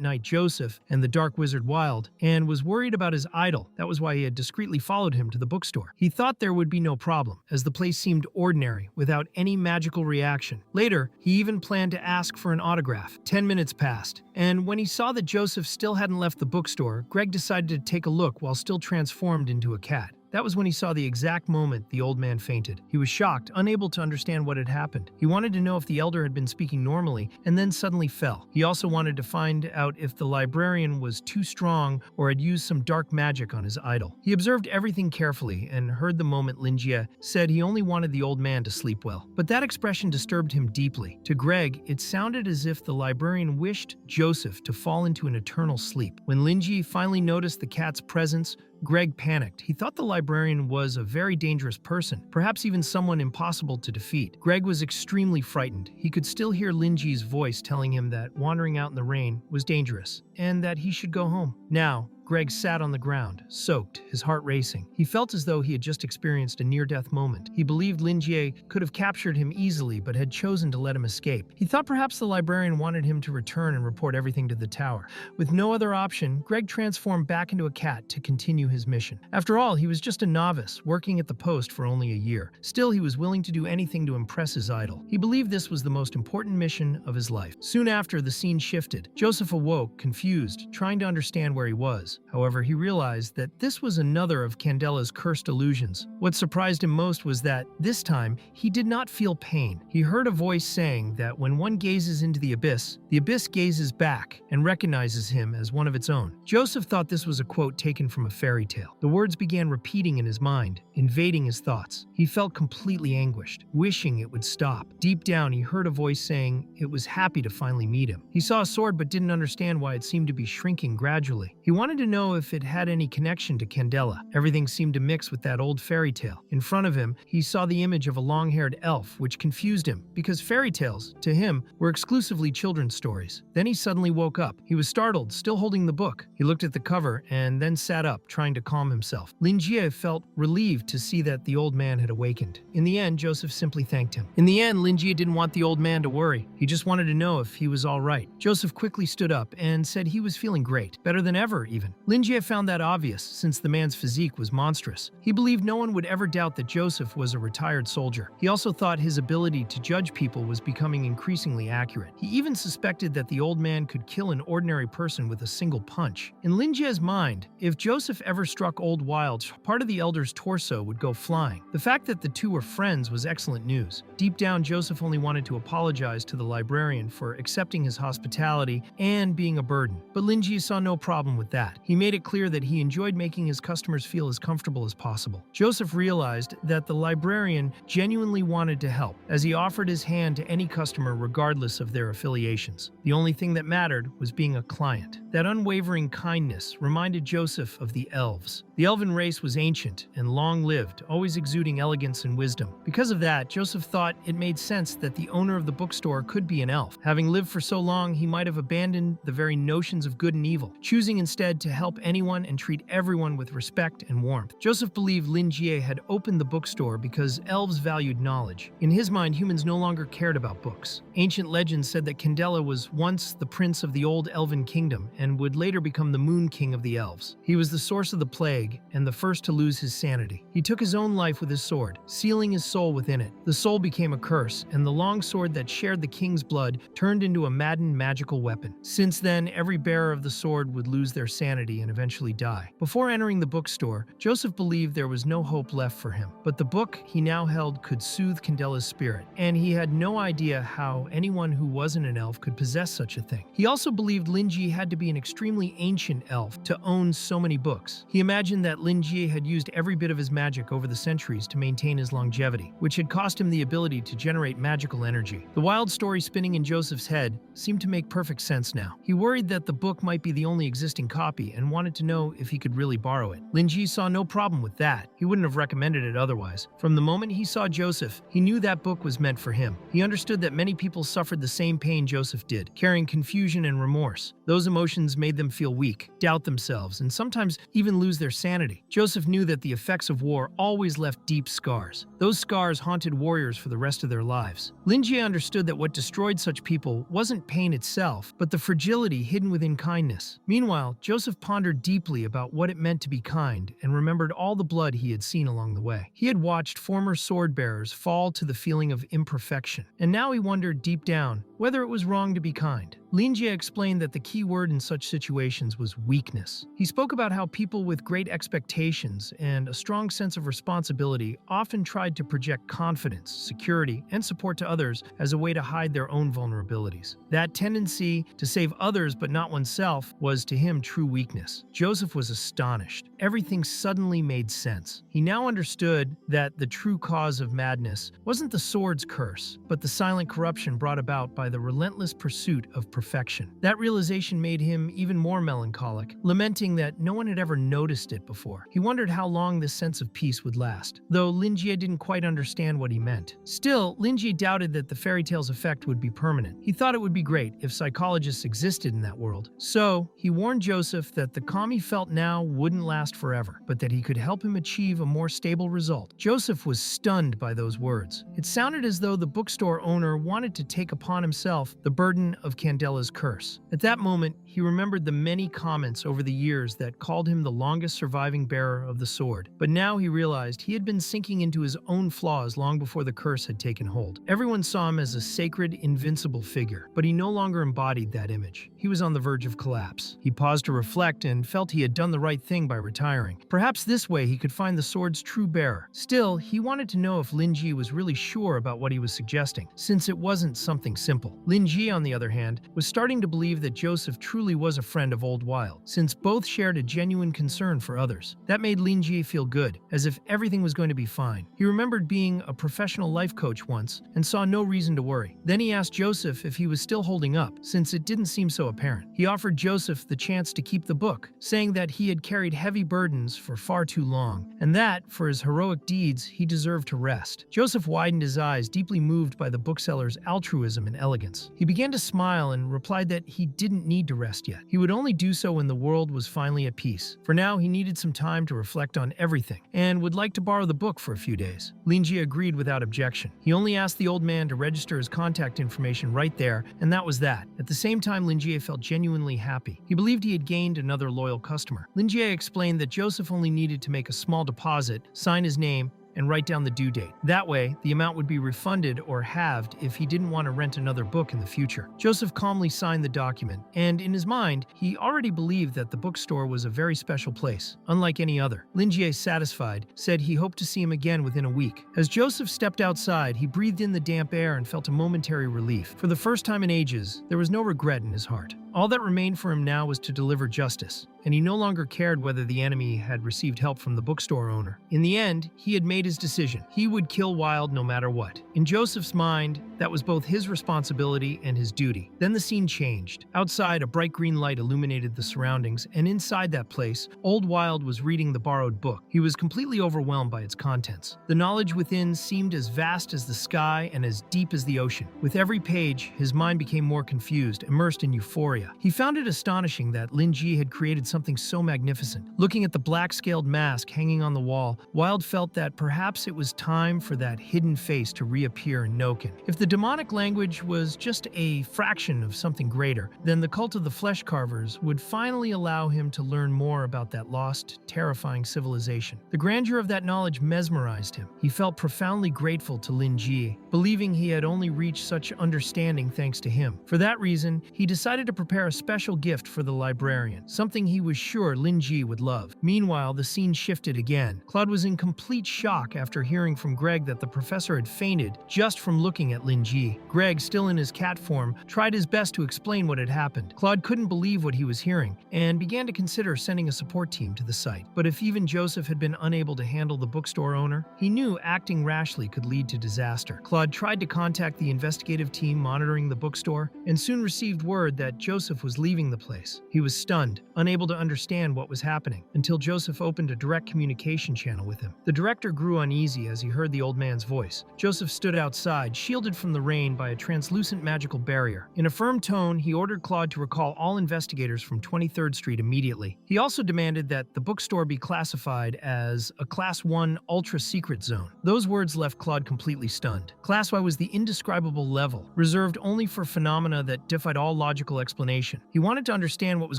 Knight Joseph and the Dark Wizard Wilde, and was worried about his idol. That was why he had discreetly followed him to the bookstore. He thought there would be no problem, as the place seemed ordinary, without any magical reaction. Later, he even planned to ask for an autograph. 10 minutes passed, and when he saw that Joseph still hadn't left the bookstore, Gregg decided to take a look while still transformed into a cat. That was when he saw the exact moment the old man fainted. He was shocked, unable to understand what had happened. He wanted to know if the elder had been speaking normally, and then suddenly fell. He also wanted to find out if the librarian was too strong or had used some dark magic on his idol. He observed everything carefully and heard the moment Lin Jie said he only wanted the old man to sleep well. But that expression disturbed him deeply. To Gregg, it sounded as if the librarian wished Joseph to fall into an eternal sleep. When Lin Jie finally noticed the cat's presence, Gregg panicked. He thought the librarian was a very dangerous person, perhaps even someone impossible to defeat. Gregg was extremely frightened. He could still hear Lin Jie's voice telling him that wandering out in the rain was dangerous, and that he should go home. Now, Gregg sat on the ground, soaked, his heart racing. He felt as though he had just experienced a near-death moment. He believed Lin Jie could have captured him easily, but had chosen to let him escape. He thought perhaps the librarian wanted him to return and report everything to the tower. With no other option, Gregg transformed back into a cat to continue his mission. After all, he was just a novice, working at the post for only a year. Still, he was willing to do anything to impress his idol. He believed this was the most important mission of his life. Soon after, the scene shifted. Joseph awoke, confused, trying to understand where he was. However, he realized that this was another of Candela's cursed illusions. What surprised him most was that, this time, he did not feel pain. He heard a voice saying that when one gazes into the abyss gazes back and recognizes him as one of its own. Joseph thought this was a quote taken from a fairy tale. The words began repeating in his mind, invading his thoughts. He felt completely anguished, wishing it would stop. Deep down, he heard a voice saying it was happy to finally meet him. He saw a sword but didn't understand why it seemed to be shrinking gradually. He wanted to know if it had any connection to Candela. Everything seemed to mix with that old fairy tale. In front of him, he saw the image of a long-haired elf, which confused him, because fairy tales, to him, were exclusively children's stories. Then he suddenly woke up. He was startled, still holding the book. He looked at the cover and then sat up, trying to calm himself. Linjie felt relieved to see that the old man had awakened. In the end, Joseph simply thanked him. In the end, Linjie didn't want the old man to worry. He just wanted to know if he was all right. Joseph quickly stood up and said he was feeling great, better than ever even. Linjie found that obvious, since the man's physique was monstrous. He believed no one would ever doubt that Joseph was a retired soldier. He also thought his ability to judge people was becoming increasingly accurate. He even suspected that the old man could kill an ordinary person with a single punch. In Linjie's mind, if Joseph ever struck Old Wild, part of the elder's torso would go flying. The fact that the two were friends was excellent news. Deep down, Joseph only wanted to apologize to the librarian for accepting his hospitality and being a burden. But Linjie saw no problem with that. He made it clear that he enjoyed making his customers feel as comfortable as possible. Joseph realized that the librarian genuinely wanted to help, as he offered his hand to any customer regardless of their affiliations. The only thing that mattered was being a client. That unwavering kindness reminded Joseph of the elves. The elven race was ancient and long-lived, always exuding elegance and wisdom. Because of that, Joseph thought it made sense that the owner of the bookstore could be an elf. Having lived for so long, he might have abandoned the very notions of good and evil, choosing instead to help anyone and treat everyone with respect and warmth. Joseph believed Linjie had opened the bookstore because elves valued knowledge. In his mind, humans no longer cared about books. Ancient legends said that Candela was once the prince of the old elven kingdom and would later become the moon king of the elves. He was the source of the plague and the first to lose his sanity. He took his own life with his sword, sealing his soul within it. The soul became a curse, and the long sword that shared the king's blood turned into a maddened magical weapon. Since then, every bearer of the sword would lose their sanity and eventually die. Before entering the bookstore, Joseph believed there was no hope left for him. But the book he now held could soothe Candela's spirit, and he had no idea how anyone who wasn't an elf could possess such a thing. He also believed Linjie had to be an extremely ancient elf to own so many books. He imagined that Linjie had used every bit of his magic over the centuries to maintain his longevity, which had cost him the ability to generate magical energy. The wild story spinning in Joseph's head seemed to make perfect sense now. He worried that the book might be the only existing copy and wanted to know if he could really borrow it. Linjie saw no problem with that. He wouldn't have recommended it otherwise. From the moment he saw Joseph, he knew that book was meant for him. He understood that many people suffered the same pain Joseph did, carrying confusion and remorse. Those emotions made them feel weak, doubt themselves, and sometimes even lose their sanity. Joseph knew that the effects of war always left deep scars. Those scars haunted warriors for the rest of their lives. Linjie understood that what destroyed such people wasn't pain itself, but the fragility hidden within kindness. Meanwhile, Joseph pondered deeply about what it meant to be kind and remembered all the blood he had seen along the way. He had watched former sword bearers fall to the feeling of imperfection, and now he wondered deep down whether it was wrong to be kind. Linjie explained that the key word in such situations was weakness. He spoke about how people with great expectations and a strong sense of responsibility often tried to project confidence, security, and support to others as a way to hide their own vulnerabilities. That tendency to save others but not oneself was to him true weakness. Joseph was astonished. Everything suddenly made sense. He now understood that the true cause of madness wasn't the sword's curse, but the silent corruption brought about by the relentless pursuit of perfection. That realization made him even more melancholic, lamenting that no one had ever noticed it before. He wondered how long this sense of peace would last, though Linjie didn't quite understand what he meant. Still, Linjie doubted that the fairy tale's effect would be permanent. He thought it would be great if psychologists existed in that world. So, he warned Joseph that the calm he felt now wouldn't last forever, but that he could help him achieve a more stable result. Joseph was stunned by those words. It sounded as though the bookstore owner wanted to take upon himself the burden of Candela's curse. At that moment, he remembered the many comments over the years that called him the longest surviving bearer of the sword. But now he realized he had been sinking into his own flaws long before the curse had taken hold. Everyone saw him as a sacred, invincible figure, but he no longer embodied that image. He was on the verge of collapse. He paused to reflect and felt he had done the right thing by retiring. Perhaps this way he could find the sword's true bearer. Still, he wanted to know if Lin Ji was really sure about what he was suggesting, since it wasn't something simple. Lin Ji, on the other hand, was starting to believe that Joseph truly was a friend of Old Wild, since both shared a genuine concern for others. That made Lin Ji feel good, as if everything was going to be fine. He remembered being a professional life coach once and saw no reason to worry. Then he asked Joseph if he was still holding up, since it didn't seem so apparent. He offered Joseph the chance to keep the book, saying that he had carried heavy burdens for far too long, and that, for his heroic deeds, he deserved to rest. Joseph widened his eyes, deeply moved by the bookseller's altruism and elegance. He began to smile and replied that he didn't need to rest yet. He would only do so when the world was finally at peace. For now, he needed some time to reflect on everything, and would like to borrow the book for a few days. Lin Ji agreed without objection. He only asked the old man to register his contact information right there, and that was that. At the same time, Lin Ji felt genuinely happy. He believed he had gained another loyal customer. Lin Ji explained that Joseph only needed to make a small deposit, sign his name, and write down the due date. That way, the amount would be refunded or halved if he didn't want to rent another book in the future. Joseph calmly signed the document, and in his mind, he already believed that the bookstore was a very special place, unlike any other. Lin Jie, satisfied, said he hoped to see him again within a week. As Joseph stepped outside, he breathed in the damp air and felt a momentary relief. For the first time in ages, there was no regret in his heart. All that remained for him now was to deliver justice, and he no longer cared whether the enemy had received help from the bookstore owner. In the end, he had made his decision. He would kill Wild no matter what. In Joseph's mind, that was both his responsibility and his duty. Then the scene changed. Outside, a bright green light illuminated the surroundings, and inside that place, Old Wild was reading the borrowed book. He was completely overwhelmed by its contents. The knowledge within seemed as vast as the sky and as deep as the ocean. With every page, his mind became more confused, immersed in euphoria. He found it astonishing that Lin Ji had created something so magnificent. Looking at the black-scaled mask hanging on the wall, Wild felt that perhaps it was time for that hidden face to reappear in Noken. If the demonic language was just a fraction of something greater, then the cult of the Flesh Carvers would finally allow him to learn more about that lost, terrifying civilization. The grandeur of that knowledge mesmerized him. He felt profoundly grateful to Lin Ji, believing he had only reached such understanding thanks to him. For that reason, he decided to prepare a special gift for the librarian, something he was sure Lin Ji would love. Meanwhile, the scene shifted again. Claude was in complete shock after hearing from Greg that the professor had fainted just from looking at Lin Ji. Greg, still in his cat form, tried his best to explain what had happened. Claude couldn't believe what he was hearing and began to consider sending a support team to the site. But if even Joseph had been unable to handle the bookstore owner, he knew acting rashly could lead to disaster. Claude tried to contact the investigative team monitoring the bookstore and soon received word that Joseph was leaving the place. He was stunned, unable to understand what was happening, until Joseph opened a direct communication channel with him. The director grew uneasy as he heard the old man's voice. Joseph stood outside, shielded from the rain by a translucent magical barrier. In a firm tone, he ordered Claude to recall all investigators from 23rd Street immediately. He also demanded that the bookstore be classified as a Class 1 ultra-secret zone. Those words left Claude completely stunned. Class Y was the indescribable level, reserved only for phenomena that defied all logical explanation. He wanted to understand what was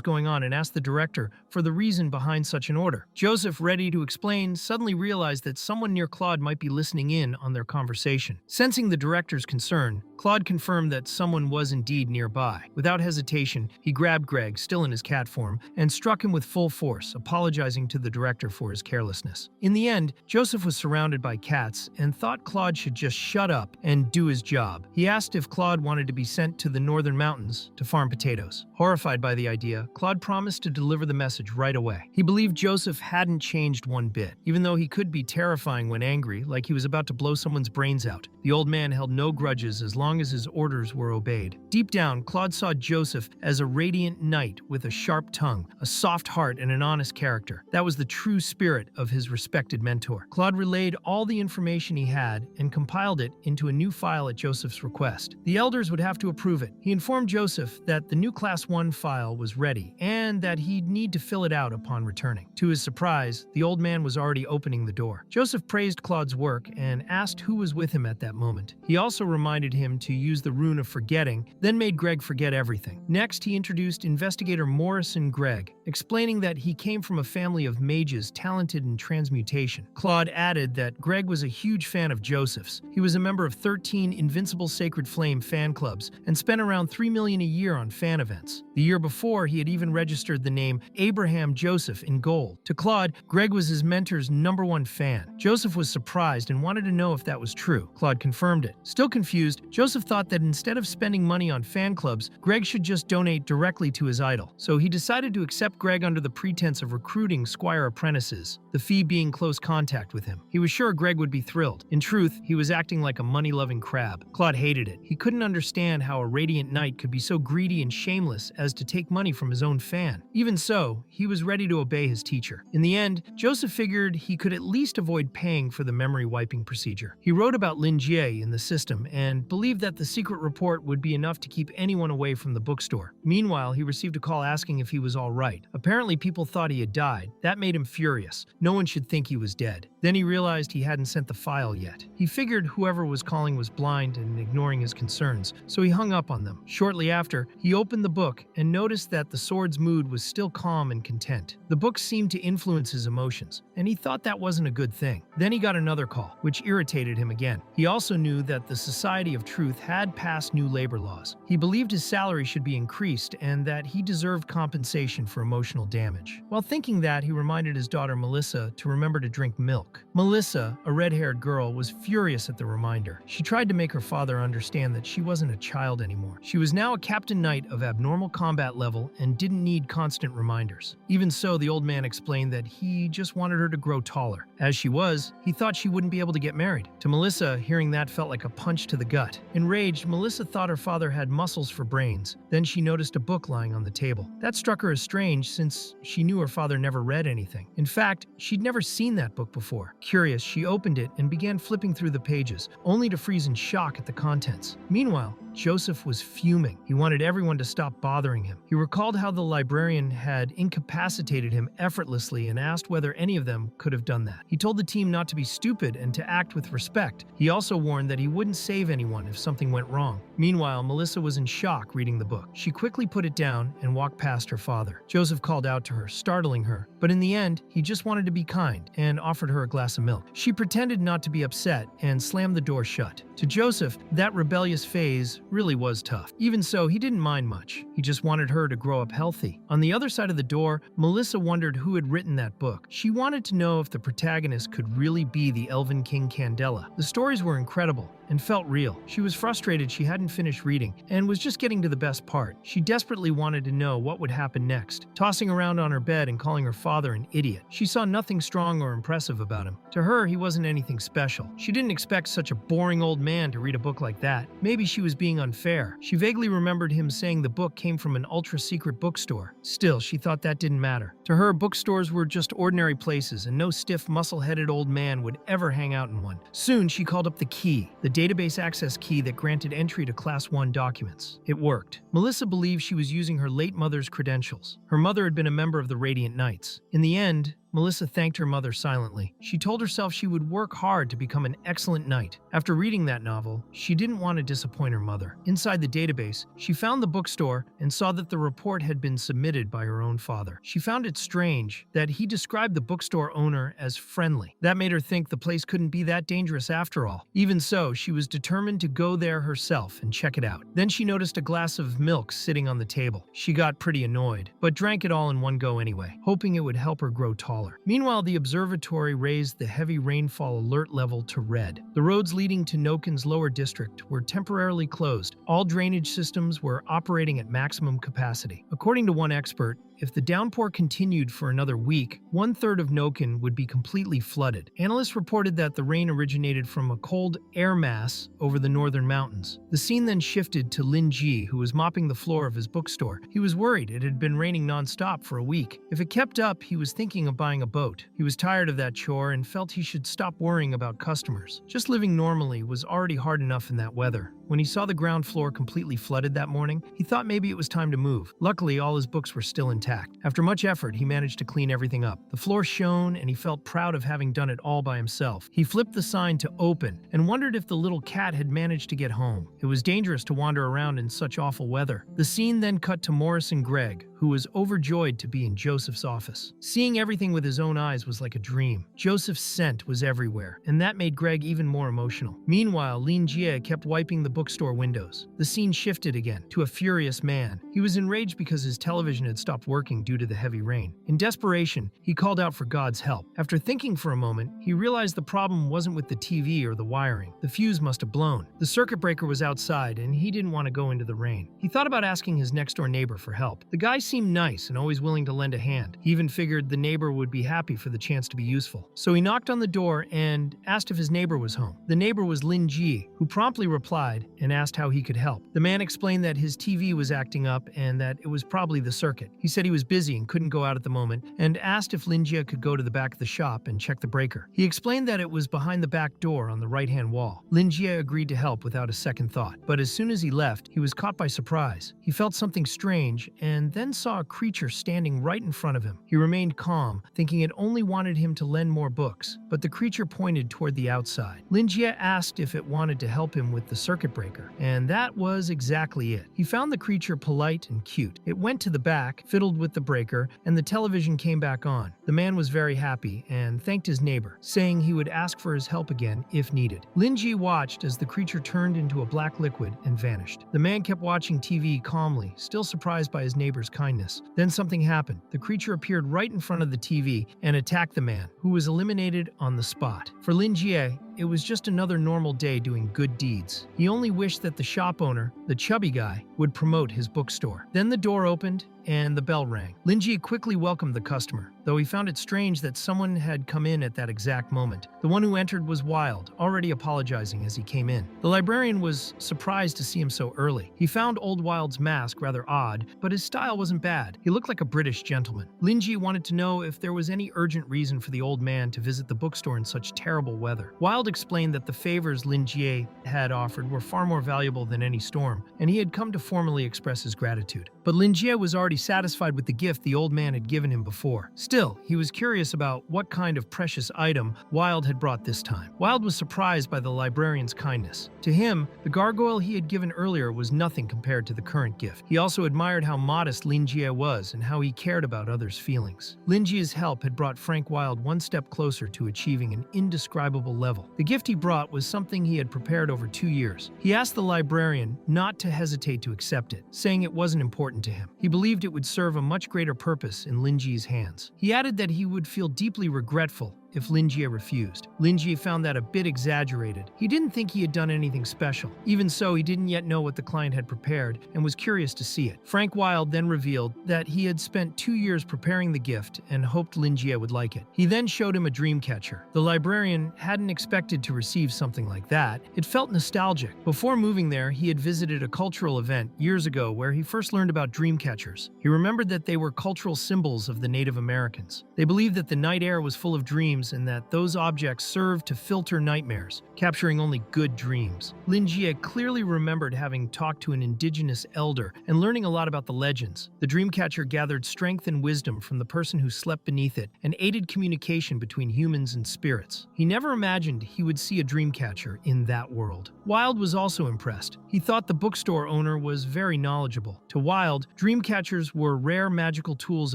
going on and asked the director for the reason behind such an order. Joseph, ready to explain, suddenly realized that someone near Claude might be listening in on their conversation. Sensing the director's concern, Claude confirmed that someone was indeed nearby. Without hesitation, he grabbed Greg, still in his cat form, and struck him with full force, apologizing to the director for his carelessness. In the end, Joseph was surrounded by cats and thought Claude should just shut up and do his job. He asked if Claude wanted to be sent to the northern mountains to farm potatoes. Horrified by the idea, Claude promised to deliver the message right away. He believed Joseph hadn't changed one bit, even though he could be terrifying when angry, like he was about to blow someone's brains out. The old man held no grudges as long as his orders were obeyed. Deep down, Claude saw Joseph as a radiant knight with a sharp tongue, a soft heart, and an honest character. That was the true spirit of his respected mentor. Claude relayed all the information he had and compiled it into a new file at Joseph's request. The elders would have to approve it. He informed Joseph that the new new Class 1 file was ready and that he'd need to fill it out upon returning. To his surprise, the old man was already opening the door. Joseph praised Claude's work and asked who was with him at that moment. He also reminded him to use the rune of forgetting, then made Greg forget everything. Next, he introduced investigator Morrison Greg, explaining that he came from a family of mages talented in transmutation. Claude added that Greg was a huge fan of Joseph's. He was a member of 13 Invincible Sacred Flame fan clubs and spent around $3 million a year on fan events. The year before, he had even registered the name Abraham Joseph in gold. To Claude, Greg was his mentor's #1 fan. Joseph was surprised and wanted to know if that was true. Claude confirmed it. Still confused, Joseph thought that instead of spending money on fan clubs, Greg should just donate directly to his idol. So he decided to accept Greg under the pretense of recruiting squire apprentices, the fee being close contact with him. He was sure Greg would be thrilled. In truth, he was acting like a money-loving crab. Claude hated it. He couldn't understand how a radiant knight could be so greedy and shameless as to take money from his own fan. Even so, he was ready to obey his teacher. In the end, Joseph figured he could at least avoid paying for the memory wiping procedure. He wrote about Lin Jie in the system and believed that the secret report would be enough to keep anyone away from the bookstore. Meanwhile, he received a call asking if he was all right. Apparently, people thought he had died. That made him furious. No one should think he was dead. Then he realized he hadn't sent the file yet. He figured whoever was calling was blind and ignoring his concerns, so he hung up on them. Shortly after, he opened the book and noticed that the sword's mood was still calm and content. The book seemed to influence his emotions, and he thought that wasn't a good thing. Then he got another call, which irritated him again. He also knew that the Society of Truth had passed new labor laws. He believed his salary should be increased and that he deserved compensation for emotional damage. While thinking that, he reminded his daughter Melissa to remember to drink milk. Melissa, a red-haired girl, was furious at the reminder. She tried to make her father understand that she wasn't a child anymore. She was now a captain knight of abnormal combat level and didn't need constant reminders. Even so, the old man explained that he just wanted her to grow taller. As she was, he thought she wouldn't be able to get married. To Melissa, hearing that felt like a punch to the gut. Enraged, Melissa thought her father had muscles for brains. Then she noticed a book lying on the table. That struck her as strange since she knew her father never read anything. In fact, she'd never seen that book before. Curious, she opened it and began flipping through the pages, only to freeze in shock at the contents. Meanwhile, Joseph was fuming. He wanted everyone to stop bothering him. He recalled how the librarian had incapacitated him effortlessly and asked whether any of them could have done that. He told the team not to be stupid and to act with respect. He also warned that he wouldn't save anyone if something went wrong. Meanwhile, Melissa was in shock reading the book. She quickly put it down and walked past her father. Joseph called out to her, startling her, but in the end, he just wanted to be kind and offered her a glass of milk. She pretended not to be upset and slammed the door shut. To Joseph, that rebellious phase really was tough. Even so, he didn't mind much. He just wanted her to grow up healthy. On the other side of the door, Melissa wondered who had written that book. She wanted to know if the protagonist could really be the Elven King Candela. The stories were incredible and felt real. She was frustrated she hadn't finished reading and was just getting to the best part. She desperately wanted to know what would happen next, tossing around on her bed and calling her father an idiot. She saw nothing strong or impressive about him. To her, he wasn't anything special. She didn't expect such a boring old man to read a book like that. Maybe she was being unfair. She vaguely remembered him saying the book came from an ultra-secret bookstore. Still, she thought that didn't matter. To her, bookstores were just ordinary places, and no stiff, muscle-headed old man would ever hang out in one. Soon, she called up the key, the database access key that granted entry to Class 1 documents. It worked. Melissa believed she was using her late mother's credentials. Her mother had been a member of the Radiant Knights. In the end, Melissa thanked her mother silently. She told herself she would work hard to become an excellent knight. After reading that novel, she didn't want to disappoint her mother. Inside the database, she found the bookstore and saw that the report had been submitted by her own father. She found it strange that he described the bookstore owner as friendly. That made her think the place couldn't be that dangerous after all. Even so, she was determined to go there herself and check it out. Then she noticed a glass of milk sitting on the table. She got pretty annoyed, but drank it all in one go anyway, hoping it would help her grow taller. Meanwhile, the observatory raised the heavy rainfall alert level to red. The roads leading to Noken's lower district were temporarily closed. All drainage systems were operating at maximum capacity. According to one expert, if the downpour continued for another week, 1/3 of Noken would be completely flooded. Analysts reported that the rain originated from a cold air mass over the northern mountains. The scene then shifted to Lin Ji, who was mopping the floor of his bookstore. He was worried. It had been raining non-stop for a week. If it kept up, he was thinking of buying a boat. He was tired of that chore and felt he should stop worrying about customers. Just living normally was already hard enough in that weather. When he saw the ground floor completely flooded that morning, he thought maybe it was time to move. Luckily, all his books were still intact. After much effort, he managed to clean everything up. The floor shone, and he felt proud of having done it all by himself. He flipped the sign to open and wondered if the little cat had managed to get home. It was dangerous to wander around in such awful weather. The scene then cut to Morris and Greg, who was overjoyed to be in Joseph's office. Seeing everything with his own eyes was like a dream. Joseph's scent was everywhere, and that made Greg even more emotional. Meanwhile, Lin Jie kept wiping the bookstore windows. The scene shifted again to a furious man. He was enraged because his television had stopped working due to the heavy rain. In desperation, he called out for God's help. After thinking for a moment, he realized the problem wasn't with the TV or the wiring. The fuse must have blown. The circuit breaker was outside, and he didn't want to go into the rain. He thought about asking his next-door neighbor for help. The guy seemed nice and always willing to lend a hand. He even figured the neighbor would be happy for the chance to be useful. So he knocked on the door and asked if his neighbor was home. The neighbor was Lin Ji, who promptly replied and asked how he could help. The man explained that his TV was acting up and that it was probably the circuit. He said he was busy and couldn't go out at the moment and asked if Lin Jie could go to the back of the shop and check the breaker. He explained that it was behind the back door on the right-hand wall. Lin Jie agreed to help without a second thought, but as soon as he left, he was caught by surprise. He felt something strange and then saw a creature standing right in front of him. He remained calm, thinking it only wanted him to lend more books, but the creature pointed toward the outside. Lin Jie asked if it wanted to help him with the circuit breaker, and that was exactly it. He found the creature polite and cute. It went to the back, fiddled with the breaker, and the television came back on. The man was very happy and thanked his neighbor, saying he would ask for his help again if needed. Lin Ji watched as the creature turned into a black liquid and vanished. The man kept watching TV calmly, still surprised by his neighbor's kindness. Then something happened. The creature appeared right in front of the TV and attacked the man, who was eliminated on the spot. For Lin Jie, it was just another normal day doing good deeds. He only wished that the shop owner, the chubby guy, would promote his bookstore. Then the door opened and the bell rang. Lin Ji quickly welcomed the customer, though he found it strange that someone had come in at that exact moment. The one who entered was Wild, already apologizing as he came in. The librarian was surprised to see him so early. He found old Wild's mask rather odd, but his style wasn't bad. He looked like a British gentleman. Lin Ji wanted to know if there was any urgent reason for the old man to visit the bookstore in such terrible weather. Wild explained that the favors Lin Ji had offered were far more valuable than any storm, and he had come to formally express his gratitude. But Lin Jie was already satisfied with the gift the old man had given him before. Still, he was curious about what kind of precious item Wild had brought this time. Wild was surprised by the librarian's kindness. To him, the gargoyle he had given earlier was nothing compared to the current gift. He also admired how modest Lin Jie was and how he cared about others' feelings. Lin Jie's help had brought Frank Wild one step closer to achieving an indescribable level. The gift he brought was something he had prepared over 2 years. He asked the librarian not to hesitate to accept it, saying it wasn't important to him. He believed it would serve a much greater purpose in Lin Ji's hands. He added that he would feel deeply regretful if Lin Jie refused. Lin Jie found that a bit exaggerated. He didn't think he had done anything special. Even so, he didn't yet know what the client had prepared and was curious to see it. Frank Wild then revealed that he had spent 2 years preparing the gift and hoped Lin Jie would like it. He then showed him a dream catcher. The librarian hadn't expected to receive something like that. It felt nostalgic. Before moving there, he had visited a cultural event years ago where he first learned about dream catchers. He remembered that they were cultural symbols of the Native Americans. They believed that the night air was full of dreams and that those objects served to filter nightmares, capturing only good dreams. Lin Jie clearly remembered having talked to an indigenous elder and learning a lot about the legends. The dreamcatcher gathered strength and wisdom from the person who slept beneath it and aided communication between humans and spirits. He never imagined he would see a dreamcatcher in that world. Wild was also impressed. He thought the bookstore owner was very knowledgeable. To Wild, dreamcatchers were rare magical tools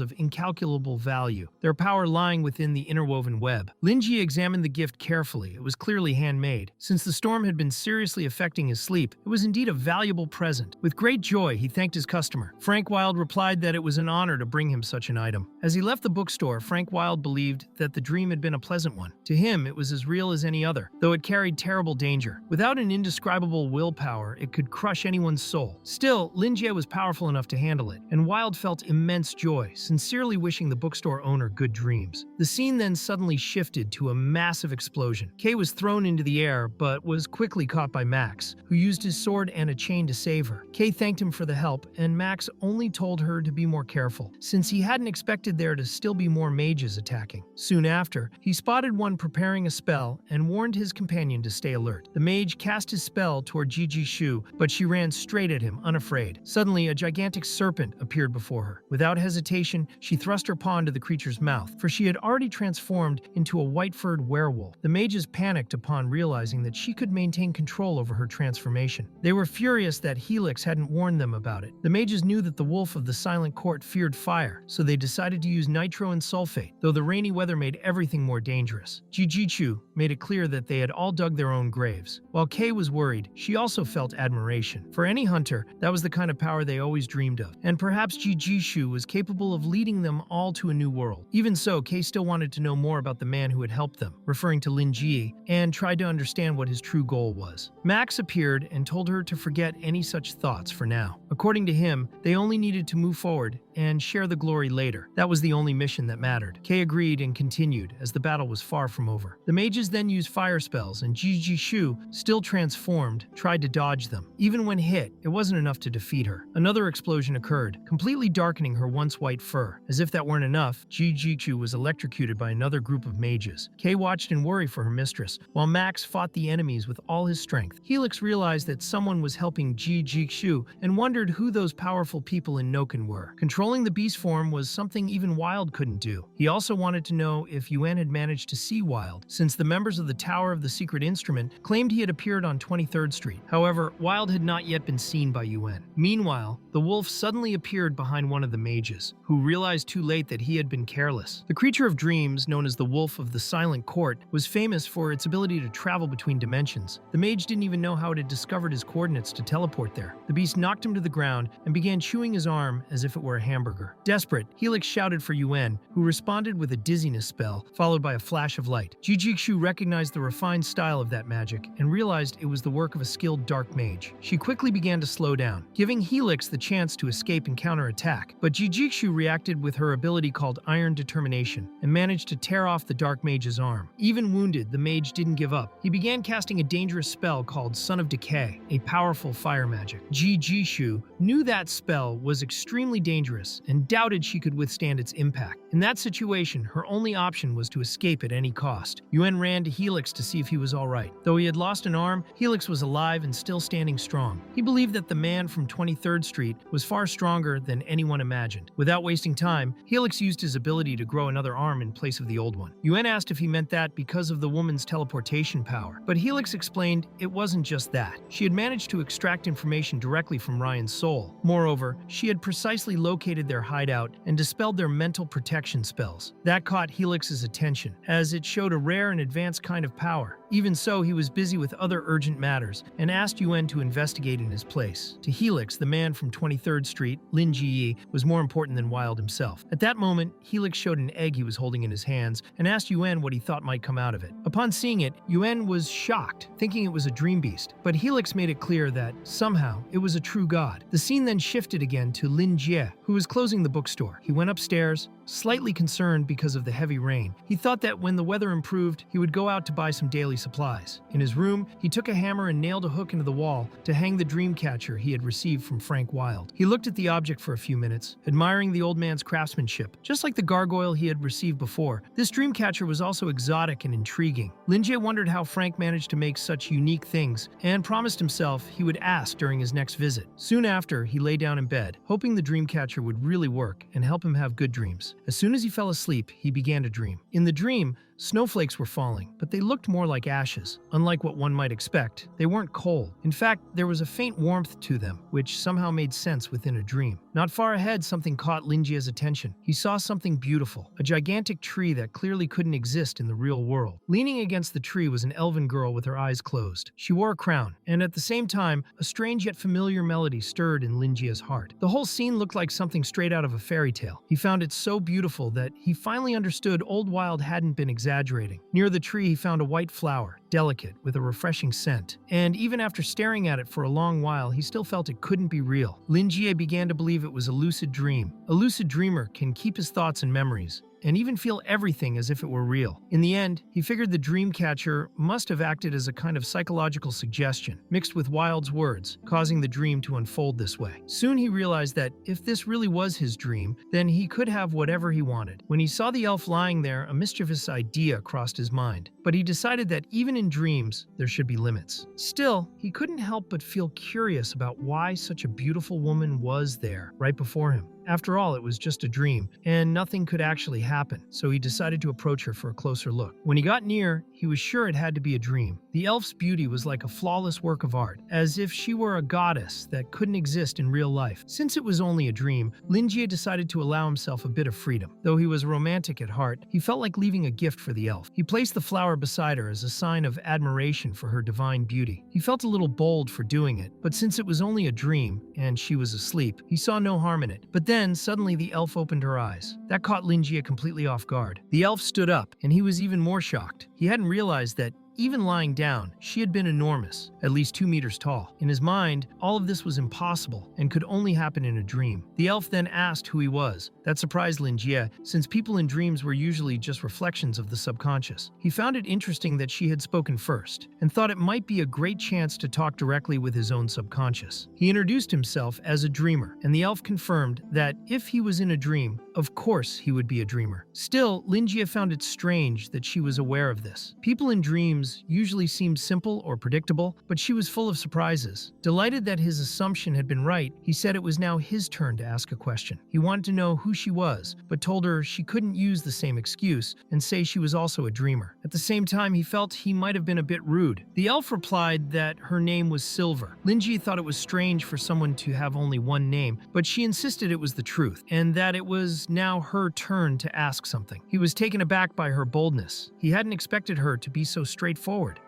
of incalculable value, their power lying within the interwoven web. web. Linji examined the gift carefully. It was clearly handmade. Since the storm had been seriously affecting his sleep, it was indeed a valuable present. With great joy, he thanked his customer. Frank Wilde replied that it was an honor to bring him such an item. As he left the bookstore, Frank Wilde believed that the dream had been a pleasant one. To him, it was as real as any other, though it carried terrible danger. Without an indescribable willpower, it could crush anyone's soul. Still, Linji was powerful enough to handle it, and Wilde felt immense joy, sincerely wishing the bookstore owner good dreams. The scene then suddenly shifted to a massive explosion. Kay was thrown into the air, but was quickly caught by Max, who used his sword and a chain to save her. Kay thanked him for the help, and Max only told her to be more careful, since he hadn't expected there to still be more mages attacking. Soon after, he spotted one preparing a spell and warned his companion to stay alert. The mage cast his spell toward Jiji Shu, but she ran straight at him, unafraid. Suddenly, a gigantic serpent appeared before her. Without hesitation, she thrust her paw into the creature's mouth, for she had already transformed into a white-furred werewolf. The mages panicked upon realizing that she could maintain control over her transformation. They were furious that Helix hadn't warned them about it. The mages knew that the wolf of the Silent Court feared fire, so they decided to use nitro and sulfate, though the rainy weather made everything more dangerous. Jijichu made it clear that they had all dug their own graves. While Kay was worried, she also felt admiration. For any hunter, that was the kind of power they always dreamed of, and perhaps Jijishu was capable of leading them all to a new world. Even so, Kay still wanted to know more about the man who had helped them, referring to Lin Ji, and tried to understand what his true goal was. Max appeared and told her to forget any such thoughts for now. According to him, they only needed to move forward and share the glory later. That was the only mission that mattered. Kay agreed and continued, as the battle was far from over. The mages then used fire spells, and Jijishu, still transformed, tried to dodge them. Even when hit, it wasn't enough to defeat her. Another explosion occurred, completely darkening her once white fur. As if that weren't enough, Jijishu was electrocuted by another group of mages. Kay watched in worry for her mistress, while Max fought the enemies with all his strength. Helix realized that someone was helping Jijishu and wondered who those powerful people in Noken were. Controlling the beast form was something even Wilde couldn't do. He also wanted to know if Yuen had managed to see Wilde, since the members of the Tower of the Secret Instrument claimed he had appeared on 23rd Street. However, Wilde had not yet been seen by Yuen. Meanwhile, the wolf suddenly appeared behind one of the mages, who realized too late that he had been careless. The creature of dreams, known as the Wolf of the Silent Court, was famous for its ability to travel between dimensions. The mage didn't even know how it had discovered his coordinates to teleport there. The beast knocked him to the ground and began chewing his arm as if it were a hamburger. Desperate, Helix shouted for Yuen, who responded with a dizziness spell, followed by a flash of light. Jijishu recognized the refined style of that magic and realized it was the work of a skilled dark mage. She quickly began to slow down, giving Helix the chance to escape and counterattack, but Jijishu reacted with her ability called Iron Determination and managed to tear off the dark mage's arm. Even wounded, the mage didn't give up. He began casting a dangerous spell called Son of Decay, a powerful fire magic. Jijishu knew that spell was extremely dangerous and doubted she could withstand its impact. In that situation, her only option was to escape at any cost. Yuen ran to Helix to see if he was alright. Though he had lost an arm, Helix was alive and still standing strong. He believed that the man from 23rd Street was far stronger than anyone imagined. Without wasting time, Helix used his ability to grow another arm in place of the old one. Yuen asked if he meant that because of the woman's teleportation power, but Helix explained it wasn't just that. She had managed to extract information directly from Ryan's soul. Moreover, she had precisely located their hideout and dispelled their mental protection spells. That caught Helix's attention, as it showed a rare and advanced kind of power. Even so, he was busy with other urgent matters and asked Yuen to investigate in his place. To Helix, the man from 23rd Street, Lin Ji, was more important than Wilde himself. At that moment, Helix showed an egg he was holding in his hands and asked Yuen what he thought might come out of it. Upon seeing it, Yuen was shocked, thinking it was a dream beast, but Helix made it clear that, somehow, it was a true god. The scene then shifted again to Lin Jie, who was closing the bookstore. He went upstairs, slightly concerned because of the heavy rain. He thought that when the weather improved, he would go out to buy some daily supplies. In his room, he took a hammer and nailed a hook into the wall to hang the dream catcher he had received from Frank Wilde. He looked at the object for a few minutes, admiring the old man's craftsmanship. Just like the gargoyle he had received before, this dream catcher was also exotic and intriguing. Linjie wondered how Frank managed to make such unique things and promised himself he would ask during his next visit. Soon after, he lay down in bed, hoping the dream catcher would really work and help him have good dreams. As soon as he fell asleep, he began to dream. In the dream, Snowflakes were falling, but they looked more like ashes. Unlike what one might expect, they weren't cold. In fact, there was a faint warmth to them, which somehow made sense within a dream. Not far ahead, something caught Linjia's attention. He saw something beautiful, a gigantic tree that clearly couldn't exist in the real world. Leaning against the tree was an elven girl with her eyes closed. She wore a crown, and at the same time, a strange yet familiar melody stirred in Linjia's heart. The whole scene looked like something straight out of a fairy tale. He found it so beautiful that he finally understood Old Wild hadn't been exaggerating. Near the tree, he found a white flower, delicate, with a refreshing scent. And even after staring at it for a long while, he still felt it couldn't be real. Linjie began to believe it was a lucid dream. A lucid dreamer can keep his thoughts and memories, and even feel everything as if it were real. In the end, he figured the dream catcher must have acted as a kind of psychological suggestion, mixed with Wild's words, causing the dream to unfold this way. Soon he realized that if this really was his dream, then he could have whatever he wanted. When he saw the elf lying there, a mischievous idea crossed his mind, but he decided that even in dreams, there should be limits. Still, he couldn't help but feel curious about why such a beautiful woman was there, right before him. After all, it was just a dream, and nothing could actually happen, so he decided to approach her for a closer look. When he got near, he was sure it had to be a dream. The elf's beauty was like a flawless work of art, as if she were a goddess that couldn't exist in real life. Since it was only a dream, Linjie decided to allow himself a bit of freedom. Though he was romantic at heart, he felt like leaving a gift for the elf. He placed the flower beside her as a sign of admiration for her divine beauty. He felt a little bold for doing it, but since it was only a dream, and she was asleep, he saw no harm in it. But then, suddenly the elf opened her eyes. That caught Linjie completely off guard. The elf stood up, and he was even more shocked. He hadn't realized that even lying down, she had been enormous, at least 2 meters tall. In his mind, all of this was impossible and could only happen in a dream. The elf then asked who he was. That surprised Linjie, since people in dreams were usually just reflections of the subconscious. He found it interesting that she had spoken first, and thought it might be a great chance to talk directly with his own subconscious. He introduced himself as a dreamer, and the elf confirmed that if he was in a dream, of course he would be a dreamer. Still, Linjie found it strange that she was aware of this. People in dreams usually seemed simple or predictable, but she was full of surprises. Delighted that his assumption had been right, he said it was now his turn to ask a question. He wanted to know who she was, but told her she couldn't use the same excuse and say she was also a dreamer. At the same time, he felt he might have been a bit rude. The elf replied that her name was Silver. Linjie thought it was strange for someone to have only one name, but she insisted it was the truth, and that it was now her turn to ask something. He was taken aback by her boldness. He hadn't expected her to be so straightforward.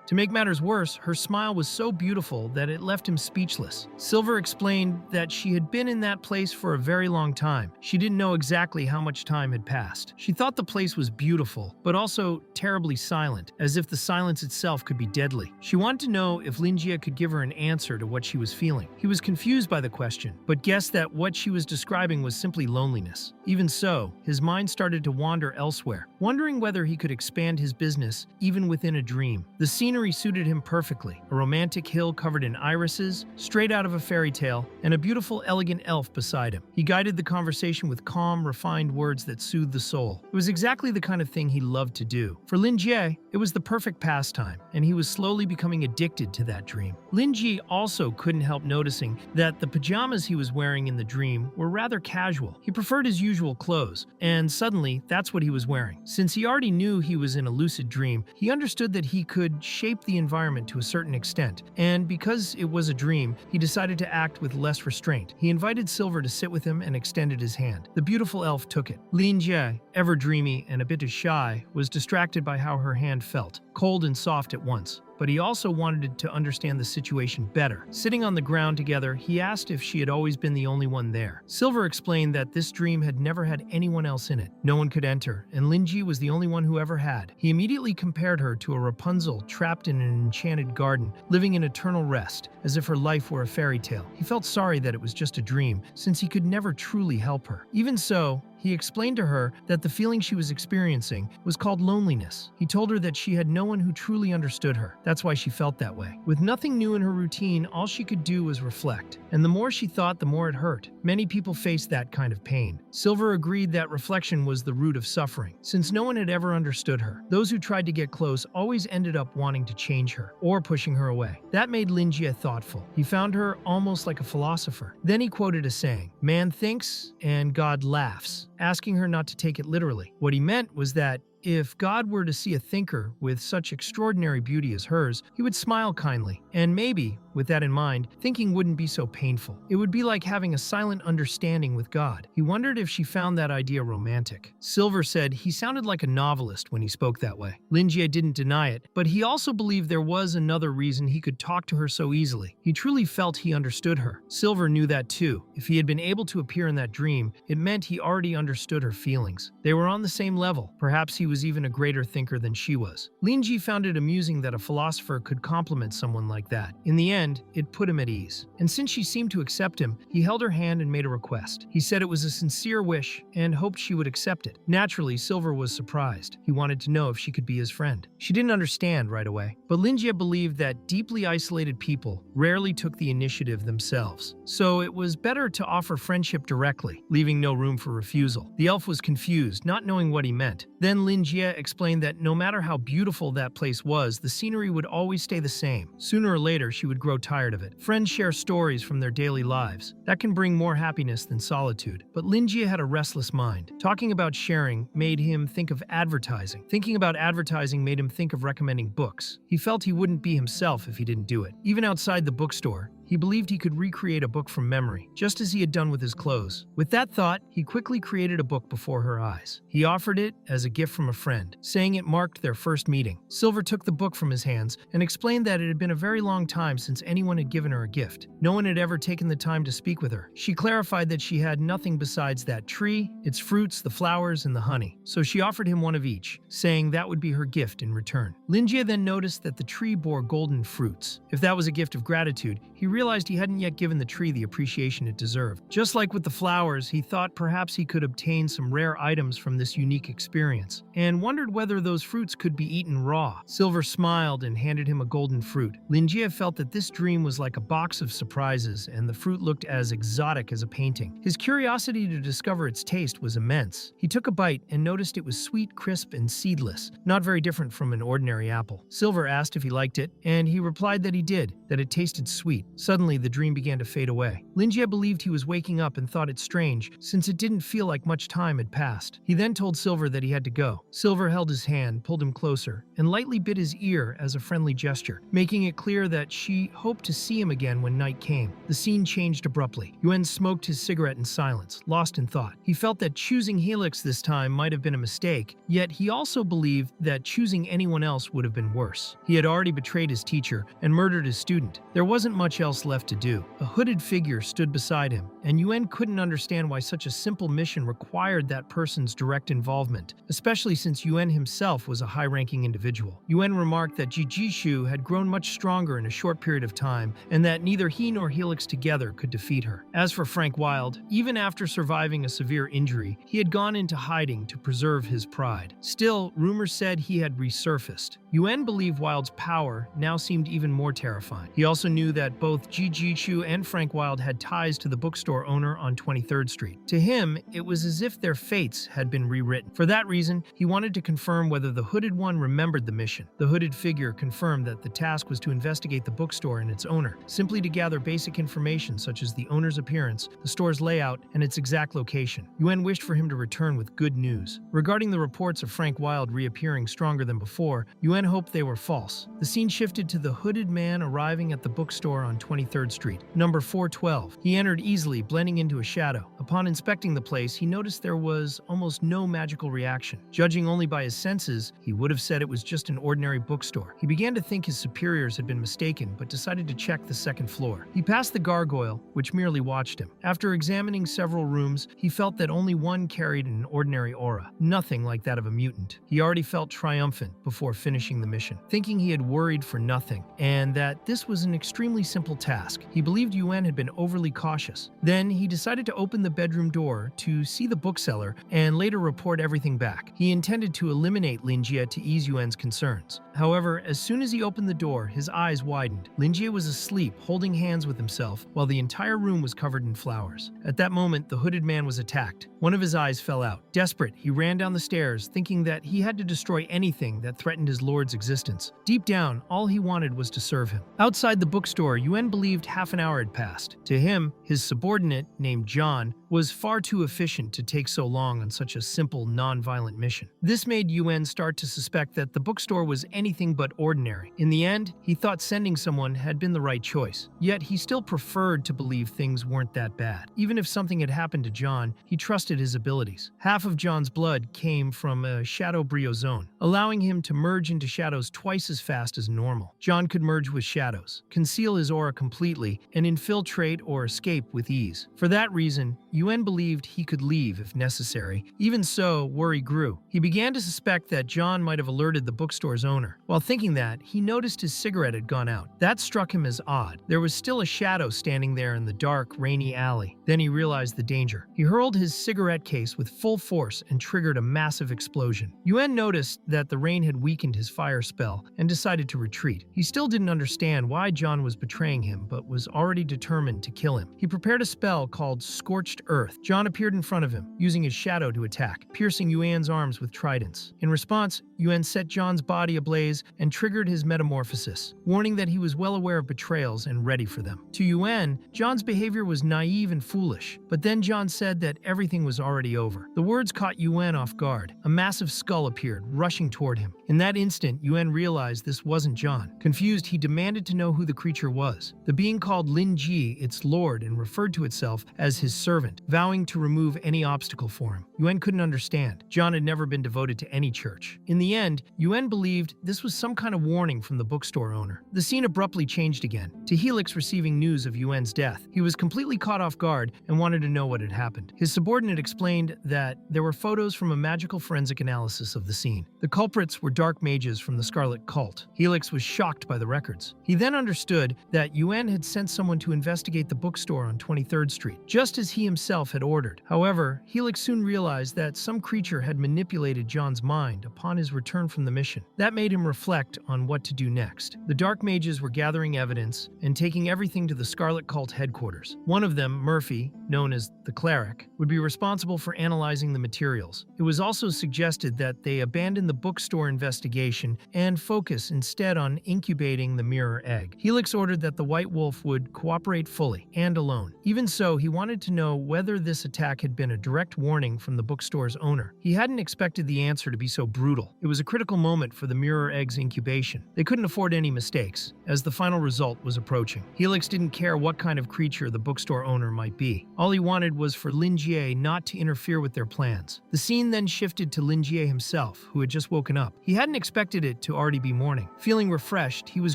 To make matters worse, her smile was so beautiful that it left him speechless. Silver explained that she had been in that place for a very long time. She didn't know exactly how much time had passed. She thought the place was beautiful, but also terribly silent, as if the silence itself could be deadly. She wanted to know if Linjie could give her an answer to what she was feeling. He was confused by the question, but guessed that what she was describing was simply loneliness. Even so, his mind started to wander elsewhere, wondering whether he could expand his business even within a dream. The scenery suited him perfectly. A romantic hill covered in irises, straight out of a fairy tale, and a beautiful, elegant elf beside him. He guided the conversation with calm, refined words that soothed the soul. It was exactly the kind of thing he loved to do. For Linjie, it was the perfect pastime, and he was slowly becoming addicted to that dream. Linjie also couldn't help noticing that the pajamas he was wearing in the dream were rather casual. He preferred his usual clothes, and suddenly, that's what he was wearing. Since he already knew he was in a lucid dream, he understood that he could shape the environment to a certain extent, and because it was a dream, he decided to act with less restraint. He invited Silver to sit with him and extended his hand. The beautiful elf took it. Linjie, ever dreamy and a bit shy, was distracted by how her hand felt, cold and soft at once. But he also wanted to understand the situation better. Sitting on the ground together, he asked if she had always been the only one there. Silver explained that this dream had never had anyone else in it. No one could enter, and Linjie was the only one who ever had. He immediately compared her to a Rapunzel trapped in an enchanted garden, living in eternal rest, as if her life were a fairy tale. He felt sorry that it was just a dream, since he could never truly help her. Even so, he explained to her that the feeling she was experiencing was called loneliness. He told her that she had no one who truly understood her. That's why she felt that way. With nothing new in her routine, all she could do was reflect. And the more she thought, the more it hurt. Many people face that kind of pain. Silver agreed that reflection was the root of suffering, since no one had ever understood her. Those who tried to get close always ended up wanting to change her, or pushing her away. That made Linjie thoughtful. He found her almost like a philosopher. Then he quoted a saying, "Man thinks and God laughs," asking her not to take it literally. What he meant was that if God were to see a thinker with such extraordinary beauty as hers, he would smile kindly, and maybe, with that in mind, thinking wouldn't be so painful. It would be like having a silent understanding with God. He wondered if she found that idea romantic. Silver said he sounded like a novelist when he spoke that way. Linjie didn't deny it, but he also believed there was another reason he could talk to her so easily. He truly felt he understood her. Silver knew that too. If he had been able to appear in that dream, it meant he already understood her feelings. They were on the same level. Perhaps he was even a greater thinker than she was. Linjie found it amusing that a philosopher could compliment someone like that. In the end, it put him at ease. And since she seemed to accept him, he held her hand and made a request. He said it was a sincere wish and hoped she would accept it. Naturally, Silver was surprised. He wanted to know if she could be his friend. She didn't understand right away, but Linjie believed that deeply isolated people rarely took the initiative themselves. So it was better to offer friendship directly, leaving no room for refusal. The elf was confused, not knowing what he meant. Then Linjie explained that no matter how beautiful that place was, the scenery would always stay the same. Sooner or later, she would grow tired of it. Friends share stories from their daily lives. That can bring more happiness than solitude. But Linjie had a restless mind. Talking about sharing made him think of advertising. Thinking about advertising made him think of recommending books. He felt he wouldn't be himself if he didn't do it. Even outside the bookstore, he believed he could recreate a book from memory, just as he had done with his clothes. With that thought, he quickly created a book before her eyes. He offered it as a gift from a friend, saying it marked their first meeting. Silver took the book from his hands and explained that it had been a very long time since anyone had given her a gift. No one had ever taken the time to speak with her. She clarified that she had nothing besides that tree, its fruits, the flowers, and the honey. So she offered him one of each, saying that would be her gift in return. Linjie then noticed that the tree bore golden fruits. If that was a gift of gratitude, he realized he hadn't yet given the tree the appreciation it deserved. Just like with the flowers, he thought perhaps he could obtain some rare items from this unique experience, and wondered whether those fruits could be eaten raw. Silver smiled and handed him a golden fruit. Linjie felt that this dream was like a box of surprises, and the fruit looked as exotic as a painting. His curiosity to discover its taste was immense. He took a bite and noticed it was sweet, crisp, and seedless, not very different from an ordinary apple. Silver asked if he liked it, and he replied that he did, that it tasted sweet. Suddenly, the dream began to fade away. Linjie believed he was waking up and thought it strange, since it didn't feel like much time had passed. He then told Silver that he had to go. Silver held his hand, pulled him closer, and lightly bit his ear as a friendly gesture, making it clear that she hoped to see him again when night came. The scene changed abruptly. Yuen smoked his cigarette in silence, lost in thought. He felt that choosing Helix this time might have been a mistake, yet he also believed that choosing anyone else would have been worse. He had already betrayed his teacher and murdered his student. There wasn't much else left to do. A hooded figure stood beside him, and Yuen couldn't understand why such a simple mission required that person's direct involvement, especially since Yuen himself was a high-ranking individual. Yuen remarked that Jijishu had grown much stronger in a short period of time, and that neither he nor Helix together could defeat her. As for Frank Wilde, even after surviving a severe injury, he had gone into hiding to preserve his pride. Still, rumors said he had resurfaced. Yuen believed Wilde's power now seemed even more terrifying. He also knew that both Jijishu and Frank Wilde had ties to the bookstore owner on 23rd Street. To him, it was as if their fates had been rewritten. For that reason, he wanted to confirm whether the hooded one remembered the mission. The hooded figure confirmed that the task was to investigate the bookstore and its owner, simply to gather basic information such as the owner's appearance, the store's layout, and its exact location. Yuen wished for him to return with good news. Regarding the reports of Frank Wilde reappearing stronger than before, Yuen hoped they were false. The scene shifted to the hooded man arriving at the bookstore on 23rd Street, number 412. He entered easily, blending into a shadow. Upon inspecting the place, he noticed there was almost no magical reaction. Judging only by his senses, he would have said it was just an ordinary bookstore. He began to think his superiors had been mistaken, but decided to check the second floor. He passed the gargoyle, which merely watched him. After examining several rooms, he felt that only one carried an ordinary aura, nothing like that of a mutant. He already felt triumphant before finishing the mission, thinking he had worried for nothing, and that this was an extremely simple task. He believed Yuen had been overly cautious. Then he decided to open the bedroom door to see the bookseller and later report everything back. He intended to eliminate Linjie to ease Yuen's concerns. However, as soon as he opened the door, his eyes widened. Linjie was asleep, holding hands with himself, while the entire room was covered in flowers. At that moment, the hooded man was attacked. One of his eyes fell out. Desperate, he ran down the stairs, thinking that he had to destroy anything that threatened his lord's existence. Deep down, all he wanted was to serve him. Outside the bookstore, Yuen believed half an hour had passed. To him, his subordinate, named John, was far too efficient to take so long on such a simple, non-violent mission. This made Yuan start to suspect that the bookstore was anything but ordinary. In the end, he thought sending someone had been the right choice. Yet he still preferred to believe things weren't that bad. Even if something had happened to John, he trusted his abilities. Half of John's blood came from a shadow briozone, allowing him to merge into shadows twice as fast as normal. John could merge with shadows, conceal his aura completely, and infiltrate or escape with ease. For that reason, Yuan believed he could leave if necessary. Even so, worry grew. He began to suspect that John might have alerted the bookstore's owner. While thinking that, he noticed his cigarette had gone out. That struck him as odd. There was still a shadow standing there in the dark, rainy alley. Then he realized the danger. He hurled his cigarette case with full force and triggered a massive explosion. Yuan noticed that the rain had weakened his fire spell and decided to retreat. He still didn't understand why John was betraying him, but was already determined to kill him. He prepared a spell called Scorched Earth. John appeared in front of him, using his shadow to attack, piercing Yuan's arms with tridents. In response, Yuan set John's body ablaze and triggered his metamorphosis, warning that he was well aware of betrayals and ready for them. To Yuan, John's behavior was naive and foolish, but then John said that everything was already over. The words caught Yuan off guard. A massive skull appeared, rushing toward him. In that instant, Yuan realized this wasn't John. Confused, he demanded to know who the creature was. The being called Lin Ji, its lord, and referred to itself as his servant, vowing to remove any obstacle for him. Yuan couldn't understand. John had never been devoted to any church. In the end, Yuan believed this was some kind of warning from the bookstore owner. The scene abruptly changed again, to Helix receiving news of Yuan's death. He was completely caught off guard and wanted to know what had happened. His subordinate explained that there were photos from a magical forensic analysis of the scene. The culprits were dark mages from the Scarlet Cult. Helix was shocked by the records. He then understood that Yuan had sent someone to investigate the bookstore on 23rd Street, just as he himself had ordered. However, Helix soon realized that some creature had manipulated John's mind upon his return from the mission. That made him reflect on what to do next. The dark mages were gathering evidence and taking everything to the Scarlet Cult headquarters. One of them, Murphy, known as the Cleric, would be responsible for analyzing the materials. It was also suggested that they abandon the bookstore investigation and focus instead on incubating the mirror egg. Helix ordered that the White Wolf would cooperate fully and alone. Even so, he wanted to know whether this attack had been a direct warning from the bookstore's owner. He hadn't expected the answer to be so brutal. It was a critical moment for the mirror egg's incubation. They couldn't afford any mistakes, as the final result was approaching. Helix didn't care what kind of creature the bookstore owner might be. All he wanted was for Lin Jie not to interfere with their plans. The scene then shifted to Lin Jie himself, who had just woken up. He hadn't expected it to already be morning. Feeling refreshed, he was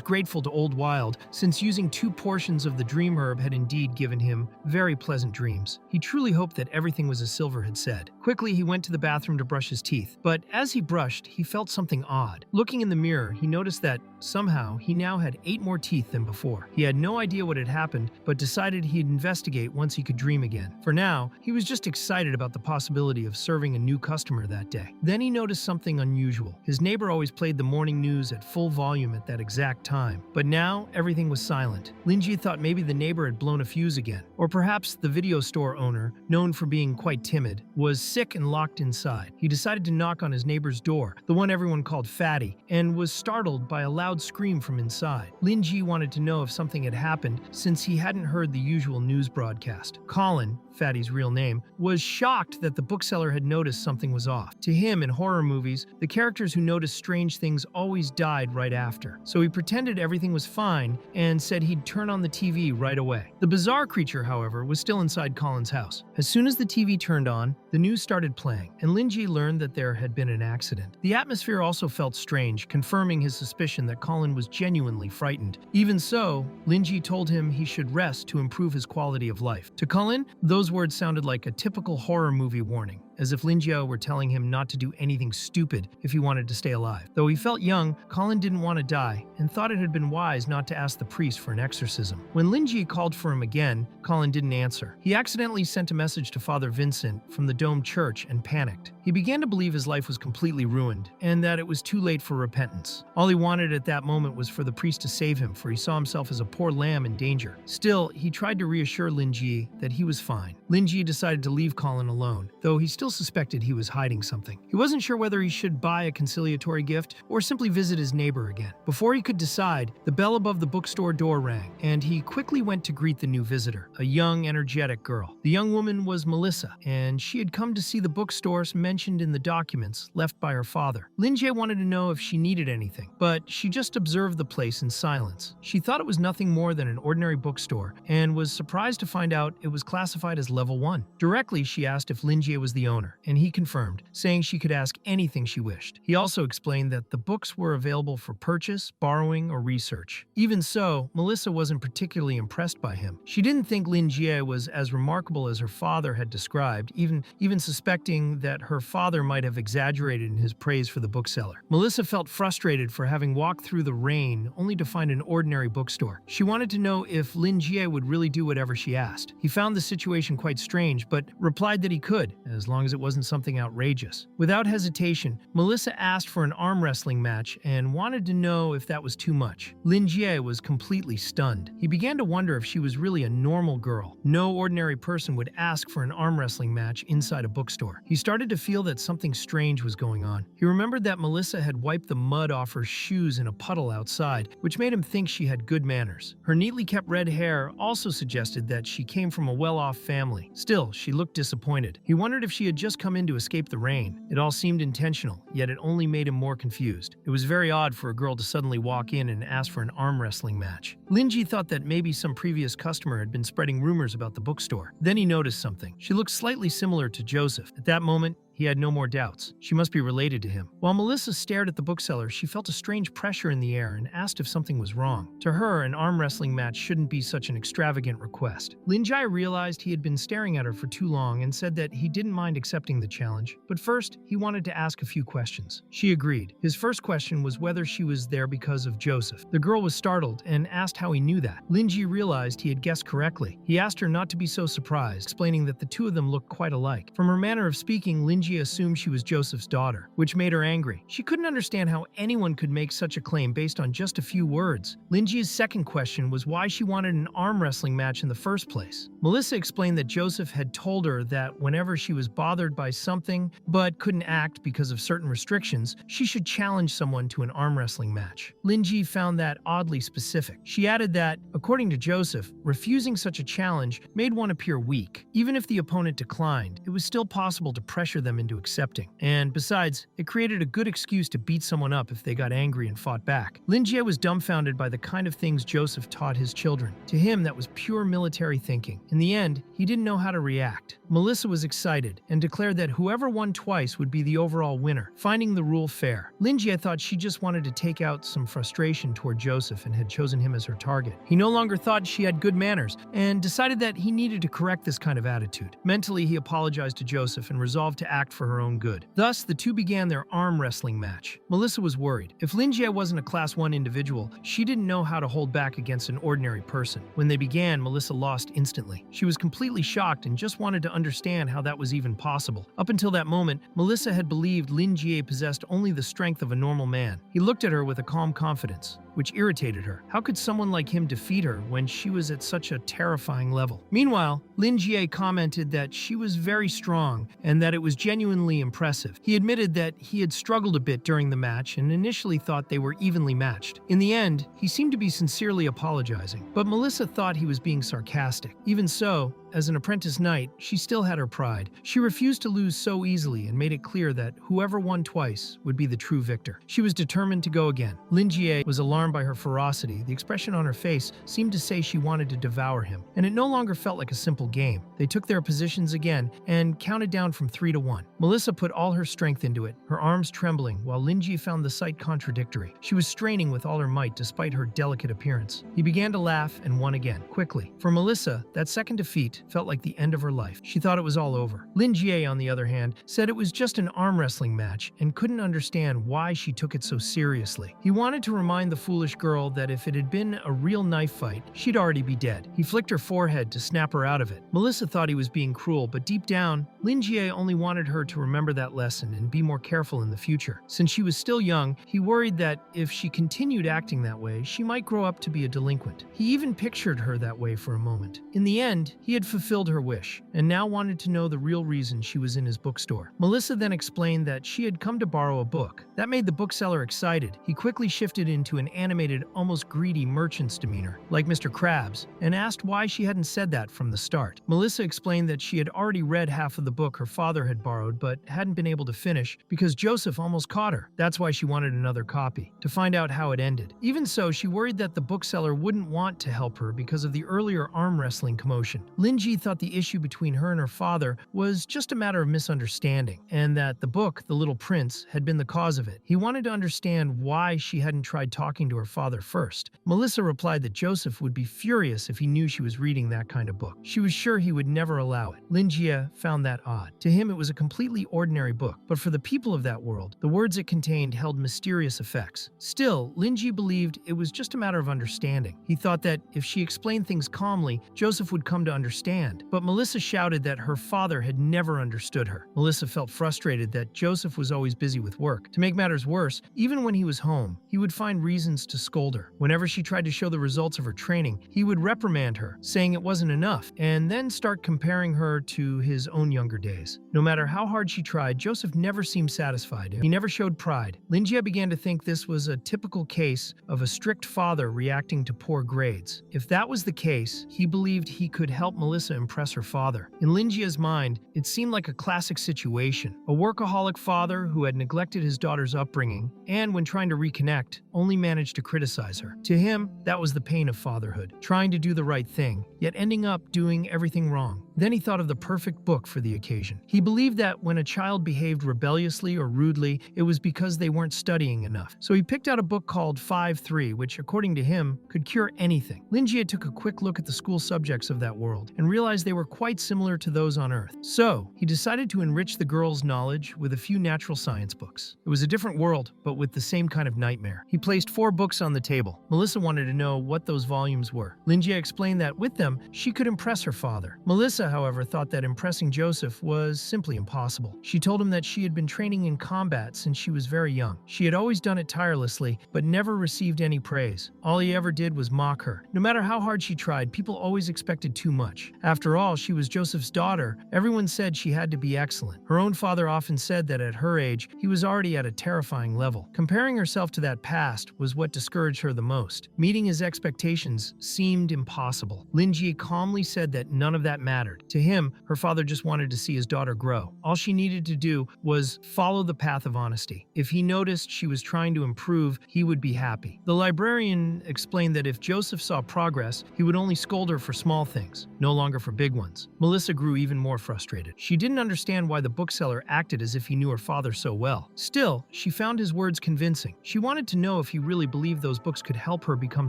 grateful to Old Wild, since using 2 portions of the dream herb had indeed given him very pleasant dreams. He truly hoped that everything was as Silver had said. Quickly, he went to the bathroom to brush his teeth, but as he brushed, he felt something odd. Looking in the mirror, he noticed that somehow he now had 8 more teeth than before. He had no idea what had happened, but decided he'd investigate once he could dream again. For now, he was just excited about the possibility of serving a new customer that day. Then he noticed something unusual. His neighbor always played the morning news at full volume at that exact time, but now everything was silent. Linji thought maybe the neighbor had blown a fuse again, or perhaps the video store owner, known for being quite timid, was sick and locked inside. He decided to knock on his neighbor's door, the one everyone called Fatty, and was startled by a loud scream from inside. Linji wanted to know if something had happened since he hadn't heard the usual news broadcast. Colin, Fatty's real name, was shocked that the bookseller had noticed something was off. To him, in horror movies, the characters who noticed strange things always died right after. So he pretended everything was fine and said he'd turn on the TV right away. The bizarre creature, however, was still inside Colin's house. As soon as the TV turned on, the news started playing, and Linji learned that there had been an accident. The atmosphere also felt strange, confirming his suspicion that Colin was genuinely frightened. Even so, Linji told him he should rest to improve his quality of life. To Colin, those words sounded like a typical horror movie warning, as if Lin Jiao were telling him not to do anything stupid if he wanted to stay alive. Though he felt young, Colin didn't want to die and thought it had been wise not to ask the priest for an exorcism. When Lin Ji called for him again, Colin didn't answer. He accidentally sent a message to Father Vincent from the Dome Church and panicked. He began to believe his life was completely ruined and that it was too late for repentance. All he wanted at that moment was for the priest to save him, for he saw himself as a poor lamb in danger. Still, he tried to reassure Lin Ji that he was fine. Lin Ji decided to leave Colin alone, though he still still suspected he was hiding something. He wasn't sure whether he should buy a conciliatory gift or simply visit his neighbor again. Before he could decide, the bell above the bookstore door rang, and he quickly went to greet the new visitor, a young, energetic girl. The young woman was Melissa, and she had come to see the bookstores mentioned in the documents left by her father. Linjie wanted to know if she needed anything, but she just observed the place in silence. She thought it was nothing more than an ordinary bookstore and was surprised to find out it was classified as level 1. Directly, she asked if Linjie was the owner, and he confirmed, saying she could ask anything she wished. He also explained that the books were available for purchase, borrowing, or research. Even so, Melissa wasn't particularly impressed by him. She didn't think Linjie was as remarkable as her father had described, even suspecting that her father might have exaggerated in his praise for the bookseller. Melissa felt frustrated for having walked through the rain only to find an ordinary bookstore. She wanted to know if Linjie would really do whatever she asked. He found the situation quite strange, but replied that he could, as long as it wasn't something outrageous. Without hesitation, Melissa asked for an arm wrestling match and wanted to know if that was too much. Linjie was completely stunned. He began to wonder if she was really a normal girl. No ordinary person would ask for an arm wrestling match inside a bookstore. He started to feel that something strange was going on. He remembered that Melissa had wiped the mud off her shoes in a puddle outside, which made him think she had good manners. Her neatly kept red hair also suggested that she came from a well-off family. Still, she looked disappointed. He wondered if she had just come in to escape the rain. It all seemed intentional, yet it only made him more confused. It was very odd for a girl to suddenly walk in and ask for an arm wrestling match. Linjie thought that maybe some previous customer had been spreading rumors about the bookstore. Then he noticed something. She looked slightly similar to Joseph. At that moment, he had no more doubts. She must be related to him. While Melissa stared at the bookseller, she felt a strange pressure in the air and asked if something was wrong. To her, an arm wrestling match shouldn't be such an extravagant request. Linjie realized he had been staring at her for too long and said that he didn't mind accepting the challenge, but first, he wanted to ask a few questions. She agreed. His first question was whether she was there because of Joseph. The girl was startled and asked how he knew that. Linjie realized he had guessed correctly. He asked her not to be so surprised, explaining that the two of them looked quite alike. From her manner of speaking, Linjie assumed she was Joseph's daughter, which made her angry. She couldn't understand how anyone could make such a claim based on just a few words. Linjie's second question was why she wanted an arm wrestling match in the first place. Melissa explained that Joseph had told her that whenever she was bothered by something but couldn't act because of certain restrictions, she should challenge someone to an arm wrestling match. Linjie found that oddly specific. She added that, according to Joseph, refusing such a challenge made one appear weak. Even if the opponent declined, it was still possible to pressure them into accepting. And besides, it created a good excuse to beat someone up if they got angry and fought back. Linjie was dumbfounded by the kind of things Joseph taught his children. To him, that was pure military thinking. In the end, he didn't know how to react. Melissa was excited and declared that whoever won twice would be the overall winner, finding the rule fair. Linjie thought she just wanted to take out some frustration toward Joseph and had chosen him as her target. He no longer thought she had good manners and decided that he needed to correct this kind of attitude. Mentally, he apologized to Joseph and resolved to act for her own good. Thus, the two began their arm wrestling match. Melissa was worried. If Linjie wasn't a Class 1 individual, she didn't know how to hold back against an ordinary person. When they began, Melissa lost instantly. She was completely shocked and just wanted to understand how that was even possible. Up until that moment, Melissa had believed Linjie possessed only the strength of a normal man. He looked at her with a calm confidence, which irritated her. How could someone like him defeat her when she was at such a terrifying level? Meanwhile, Linjie commented that she was very strong and that it was genuinely impressive. He admitted that he had struggled a bit during the match and initially thought they were evenly matched. In the end, he seemed to be sincerely apologizing, but Melissa thought he was being sarcastic. Even so, as an apprentice knight, she still had her pride. She refused to lose so easily and made it clear that whoever won twice would be the true victor. She was determined to go again. Linjie was alarmed by her ferocity. The expression on her face seemed to say she wanted to devour him, and it no longer felt like a simple game. They took their positions again and counted down from 3 to 1. Melissa put all her strength into it, her arms trembling, while Linjie found the sight contradictory. She was straining with all her might despite her delicate appearance. He began to laugh and won again, quickly. For Melissa, that second defeat felt like the end of her life. She thought it was all over. Linjie, on the other hand, said it was just an arm wrestling match and couldn't understand why she took it so seriously. He wanted to remind the foolish girl that if it had been a real knife fight, she'd already be dead. He flicked her forehead to snap her out of it. Melissa thought he was being cruel, but deep down, Linjie only wanted her to remember that lesson and be more careful in the future. Since she was still young, he worried that if she continued acting that way, she might grow up to be a delinquent. He even pictured her that way for a moment. In the end, he had had fulfilled her wish, and now wanted to know the real reason she was in his bookstore. Melissa then explained that she had come to borrow a book. That made the bookseller excited. He quickly shifted into an animated, almost greedy merchant's demeanor, like Mr. Krabs, and asked why she hadn't said that from the start. Melissa explained that she had already read half of the book her father had borrowed but hadn't been able to finish because Joseph almost caught her. That's why she wanted another copy, to find out how it ended. Even so, she worried that the bookseller wouldn't want to help her because of the earlier arm wrestling commotion. Linji thought the issue between her and her father was just a matter of misunderstanding, and that the book, The Little Prince, had been the cause of it. He wanted to understand why she hadn't tried talking to her father first. Melissa replied that Joseph would be furious if he knew she was reading that kind of book. She was sure he would never allow it. Linjia found that odd. To him, it was a completely ordinary book, but for the people of that world, the words it contained held mysterious effects. Still, Linji believed it was just a matter of understanding. He thought that if she explained things calmly, Joseph would come to understand. But Melissa shouted that her father had never understood her. Melissa felt frustrated that Joseph was always busy with work. To make matters worse, even when he was home, he would find reasons to scold her. Whenever she tried to show the results of her training, he would reprimand her, saying it wasn't enough, and then start comparing her to his own younger days. No matter how hard she tried, Joseph never seemed satisfied. He never showed pride. Linjia began to think this was a typical case of a strict father reacting to poor grades. If that was the case, he believed he could help Melissa impress her father. In Linjia's mind, it seemed like a classic situation. A workaholic father who had neglected his daughter's upbringing, and when trying to reconnect, only managed to criticize her. To him, that was the pain of fatherhood, trying to do the right thing, yet ending up doing everything wrong. Then he thought of the perfect book for the occasion. He believed that when a child behaved rebelliously or rudely, it was because they weren't studying enough. So he picked out a book called 5-3, which, according to him, could cure anything. Linjia took a quick look at the school subjects of that world and realized they were quite similar to those on Earth. So he decided to enrich the girls' knowledge with a few natural science books. It was a different world, but with the same kind of nightmare. He placed 4 books on the table. Melissa wanted to know what those volumes were. Linjia explained that with them, she could impress her father. Melissa, however, thought that impressing Joseph was simply impossible. She told him that she had been training in combat since she was very young. She had always done it tirelessly, but never received any praise. All he ever did was mock her. No matter how hard she tried, people always expected too much. After all, she was Joseph's daughter. Everyone said she had to be excellent. Her own father often said that at her age, he was already at a terrifying level. Comparing herself to that past was what discouraged her the most. Meeting his expectations seemed impossible. Linji calmly said that none of that mattered. To him, her father just wanted to see his daughter grow. All she needed to do was follow the path of honesty. If he noticed she was trying to improve, he would be happy. The librarian explained that if Joseph saw progress, he would only scold her for small things, no longer for big ones. Melissa grew even more frustrated. She didn't understand why the bookseller acted as if he knew her father so well. Still, she found his words convincing. She wanted to know if he really believed those books could help her become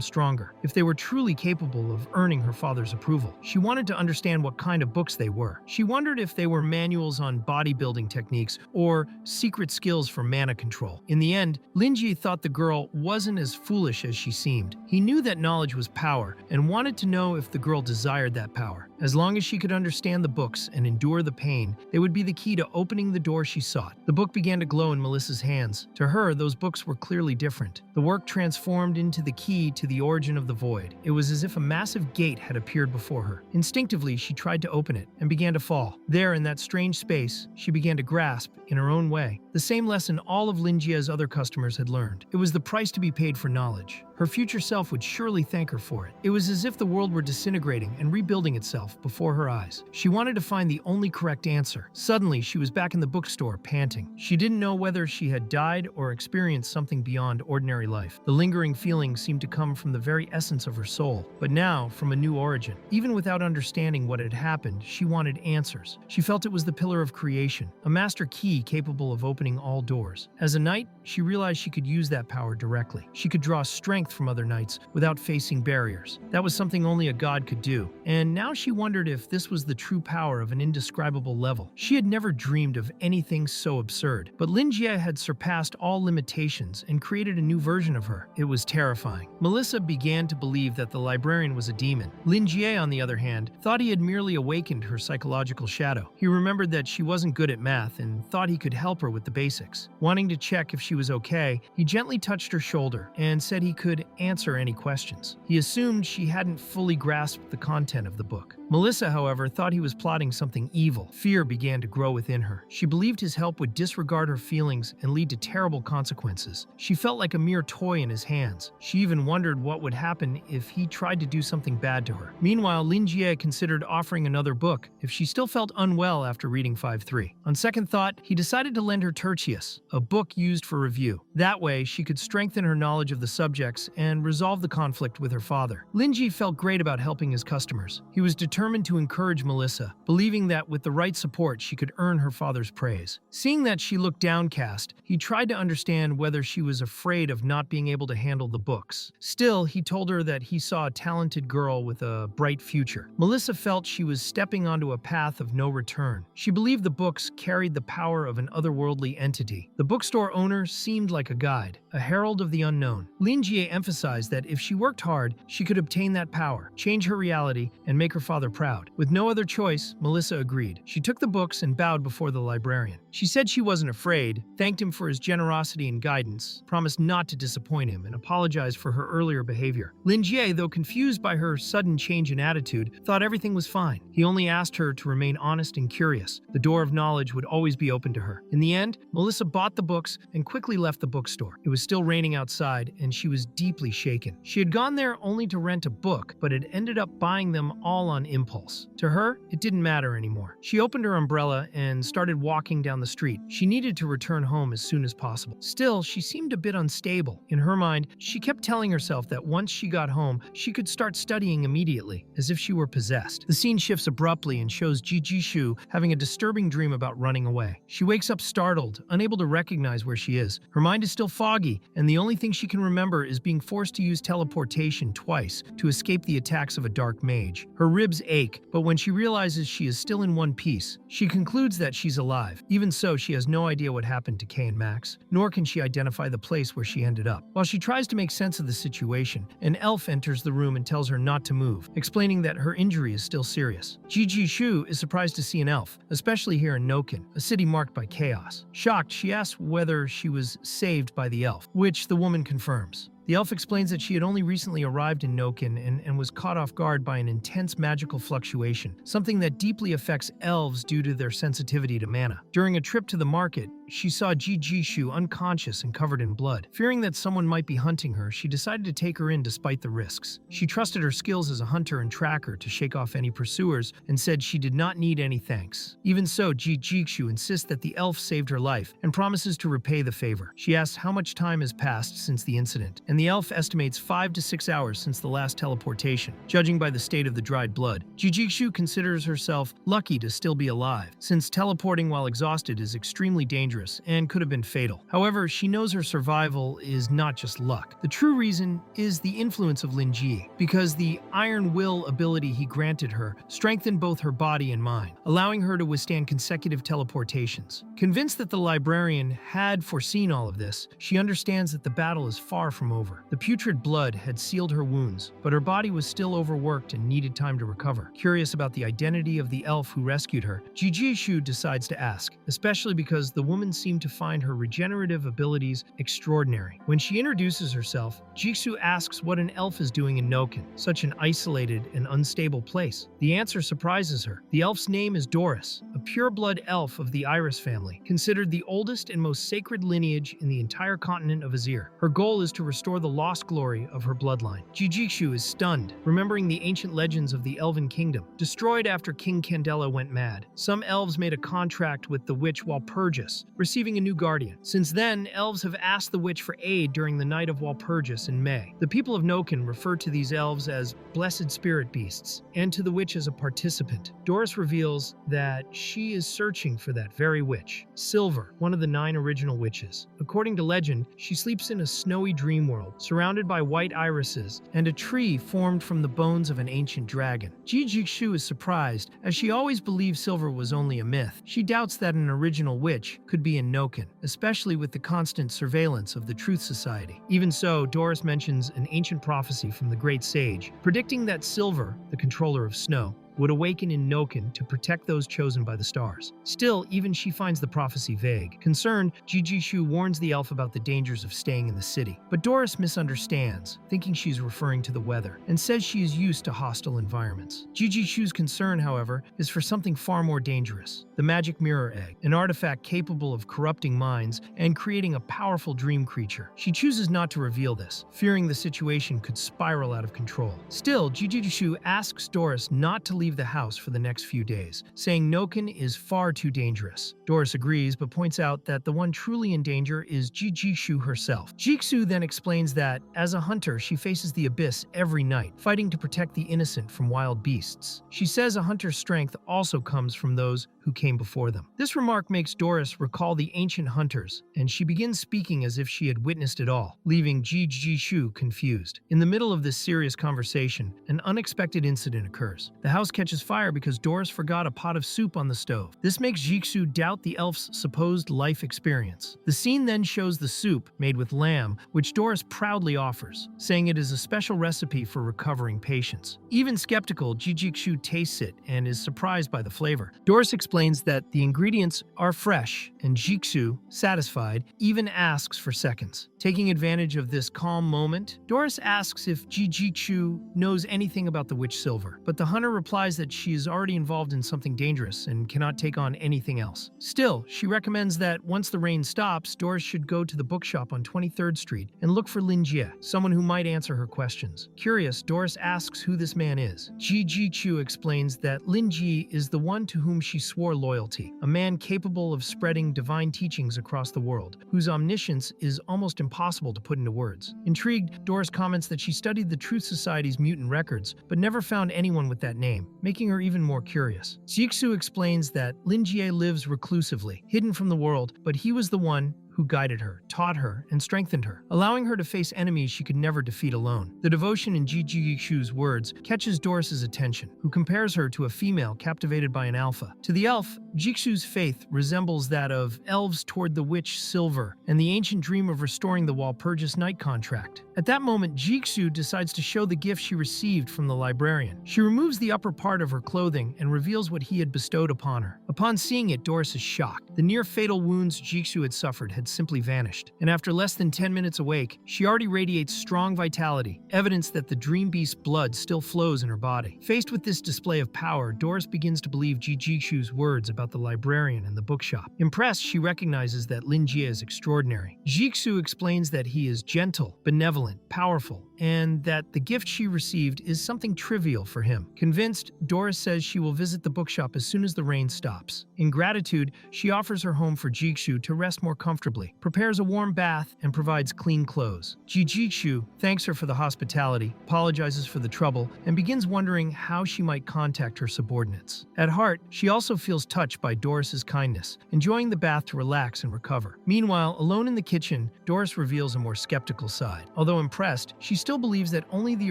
stronger, if they were truly capable of earning her father's approval. She wanted to understand what kind of books they were. She wondered if they were manuals on bodybuilding techniques or secret skills for mana control. In the end, Linji thought the girl wasn't as foolish as she seemed. He knew that knowledge was power and wanted to know if the girl desired that power. As long as she could understand the books and endure the pain, they would be the key to opening the door she sought. The book began to glow in Melissa's hands. To her, those books were clearly different. The work transformed into the key to the origin of the void. It was as if a massive gate had appeared before her. Instinctively, she tried to open it and began to fall. There, in that strange space, she began to grasp, in her own way, the same lesson all of Linjia's other customers had learned. It was the price to be paid for knowledge. Her future self would surely thank her for it. It was as if the world were disintegrating and rebuilding itself before her eyes. She wanted to find the only correct answer. Suddenly, she was back in the bookstore, panting. She didn't know whether she had died or experienced something beyond ordinary life. The lingering feeling seemed to come from the very essence of her soul, but now from a new origin. Even without understanding what had happened, she wanted answers. She felt it was the pillar of creation, a master key capable of opening all doors. As a knight, she realized she could use that power directly. She could draw strength from other knights without facing barriers. That was something only a god could do. And now she wondered if this was the true power of an indescribable level. She had never dreamed of anything so absurd, but Linjia had surpassed all limitations and created a new version of her. It was terrifying. Melissa began to believe that the librarian was a demon. Linjia, on the other hand, thought he had merely awakened her psychological shadow. He remembered that she wasn't good at math and thought he could help her with the basics. Wanting to check if she was okay, he gently touched her shoulder and said he could answer any questions. He assumed she hadn't fully grasped the content of the book. Melissa, however, thought he was plotting something evil. Fear began to grow within her. She believed his help would disregard her feelings and lead to terrible consequences. She felt like a mere toy in his hands. She even wondered what would happen if he tried to do something bad to her. Meanwhile, Lin Jie considered offering another book if she still felt unwell after reading 5-3. On second thought, he decided to lend her Tertius, a book used for review. That way, she could strengthen her knowledge of the subjects and resolve the conflict with her father. Lin Jie felt great about helping his customers. He was determined to encourage Melissa, believing that with the right support, she could earn her father's praise. Seeing that she looked downcast, he tried to understand whether she was afraid of not being able to handle the books. Still, he told her that he saw a talented girl with a bright future. Melissa felt she was stepping onto a path of no return. She believed the books carried the power of an otherworldly entity. The bookstore owner seemed like a guide, a herald of the unknown. Lin Jie emphasized that if she worked hard, she could obtain that power, change her reality, and make her father proud. With no other choice, Melissa agreed. She took the books and bowed before the librarian. She said she wasn't afraid, thanked him for his generosity and guidance, promised not to disappoint him, and apologized for her earlier behavior. Lin Jie, though confused by her sudden change in attitude, thought everything was fine. He only asked her to remain honest and curious. The door of knowledge would always be open to her. In the end, Melissa bought the books and quickly left the bookstore. It was still raining outside, and she was deeply shaken. She had gone there only to rent a book, but had ended up buying them all on impulse. To her, it didn't matter anymore. She opened her umbrella and started walking down the street. She needed to return home as soon as possible. Still, she seemed a bit unstable. In her mind, she kept telling herself that once she got home, she could start studying immediately, as if she were possessed. The scene shifts abruptly and shows Jishu having a disturbing dream about running away. She wakes up startled, unable to recognize where she is. Her mind is still foggy, and the only thing she can remember is being forced to use teleportation twice to escape the attacks of a dark mage. Her ribs ache, but when she realizes she is still in one piece, she concludes that she's alive. Even so, she has no idea what happened to Kay and Max, nor can she identify the place where she ended up. While she tries to make sense of the situation, an elf enters the room and tells her not to move, explaining that her injury is still serious. Jishu is surprised to see an elf, especially here in Noken, a city marked by chaos. Shocked, she asks whether she was saved by the elf, which the woman confirms. The elf explains that she had only recently arrived in Noken and was caught off guard by an intense magical fluctuation, something that deeply affects elves due to their sensitivity to mana. During a trip to the market, she saw Jishu unconscious and covered in blood. Fearing that someone might be hunting her, she decided to take her in despite the risks. She trusted her skills as a hunter and tracker to shake off any pursuers and said she did not need any thanks. Even so, Jishu insists that the elf saved her life and promises to repay the favor. She asks how much time has passed since the incident, and the elf estimates 5 to 6 hours since the last teleportation, judging by the state of the dried blood. Jishu considers herself lucky to still be alive, since teleporting while exhausted is extremely dangerous and could have been fatal. However, she knows her survival is not just luck. The true reason is the influence of Lin Jie, because the iron will ability he granted her strengthened both her body and mind, allowing her to withstand consecutive teleportations. Convinced that the librarian had foreseen all of this, she understands that the battle is far from over. The putrid blood had sealed her wounds, but her body was still overworked and needed time to recover. Curious about the identity of the elf who rescued her, Jishu decides to ask, especially because the woman seemed to find her regenerative abilities extraordinary. When she introduces herself, Jishu asks what an elf is doing in Noken, such an isolated and unstable place. The answer surprises her. The elf's name is Doris, a pureblood elf of the Iris family, considered the oldest and most sacred lineage in the entire continent of Azir. Her goal is to restore the lost glory of her bloodline. Jishu is stunned, remembering the ancient legends of the Elven Kingdom. Destroyed after King Candela went mad, some elves made a contract with the witch Walpurgis, receiving a new guardian. Since then, elves have asked the witch for aid during the Night of Walpurgis in May. The people of Noken refer to these elves as blessed spirit beasts, and to the witch as a participant. Doris reveals that she is searching for that very witch, Silver, one of the 9 original witches. According to legend, she sleeps in a snowy dream world, surrounded by white irises, and a tree formed from the bones of an ancient dragon. Jishu is surprised, as she always believed Silver was only a myth. She doubts that an original witch could be in Noken, especially with the constant surveillance of the Truth Society. Even so, Doris mentions an ancient prophecy from the great sage, predicting that Silver, the controller of snow, would awaken in Noken to protect those chosen by the stars. Still, even she finds the prophecy vague. Concerned, Jijishu warns the elf about the dangers of staying in the city. But Doris misunderstands, thinking she's referring to the weather, and says she is used to hostile environments. Jijishu's concern, however, is for something far more dangerous: the magic mirror egg, an artifact capable of corrupting minds and creating a powerful dream creature. She chooses not to reveal this, fearing the situation could spiral out of control. Still, Jijishu asks Doris not to leave the house for the next few days, saying Noken is far too dangerous. Doris agrees, but points out that the one truly in danger is Jijishu herself. Jiksu then explains that, as a hunter, she faces the abyss every night, fighting to protect the innocent from wild beasts. She says a hunter's strength also comes from those who came before them. This remark makes Doris recall the ancient hunters, and she begins speaking as if she had witnessed it all, leaving Jijishu confused. In the middle of this serious conversation, an unexpected incident occurs. The house catches fire because Doris forgot a pot of soup on the stove. This makes Jiksu doubt the elf's supposed life experience. The scene then shows the soup, made with lamb, which Doris proudly offers, saying it is a special recipe for recovering patients. Even skeptical, Jijishu tastes it and is surprised by the flavor. Doris explains that the ingredients are fresh, and Jiksu, satisfied, even asks for seconds. Taking advantage of this calm moment, Doris asks if Jijishu knows anything about the witch silver, but the hunter replies that she is already involved in something dangerous and cannot take on anything else. Still, she recommends that once the rain stops, Doris should go to the bookshop on 23rd Street and look for Lin Jie, someone who might answer her questions. Curious, Doris asks who this man is. Jijishu explains that Lin Jie is the one to whom she swore loyalty, a man capable of spreading divine teachings across the world, whose omniscience is almost impossible to put into words. Intrigued, Doris comments that she studied the Truth Society's mutant records, but never found anyone with that name, making her even more curious. Jiksu explains that Lin Jie lives reclusively, hidden from the world, but he was the one who guided her, taught her, and strengthened her, allowing her to face enemies she could never defeat alone. The devotion in Jijishu's words catches Doris's attention, who compares her to a female captivated by an alpha. To the elf, Jiksu's faith resembles that of elves toward the witch Silver and the ancient dream of restoring the Walpurgis Night contract. At that moment, Jiksu decides to show the gift she received from the librarian. She removes the upper part of her clothing and reveals what he had bestowed upon her. Upon seeing it, Doris is shocked. The near-fatal wounds Jiksu had suffered had simply vanished, and after less than 10 minutes awake, she already radiates strong vitality, evidence that the dream beast's blood still flows in her body. Faced with this display of power, Doris begins to believe Jijishu's words about the librarian and the bookshop. Impressed, she recognizes that Lin Jie is extraordinary. Jiksu explains that he is gentle, benevolent, powerful, and that the gift she received is something trivial for him. Convinced, Doris says she will visit the bookshop as soon as the rain stops. In gratitude, she offers her home for Jiksu to rest more comfortably, prepares a warm bath, and provides clean clothes. Jijishu thanks her for the hospitality, apologizes for the trouble, and begins wondering how she might contact her subordinates. At heart, she also feels touched by Doris's kindness, enjoying the bath to relax and recover. Meanwhile, alone in the kitchen, Doris reveals a more skeptical side. Although impressed, she still believes that only the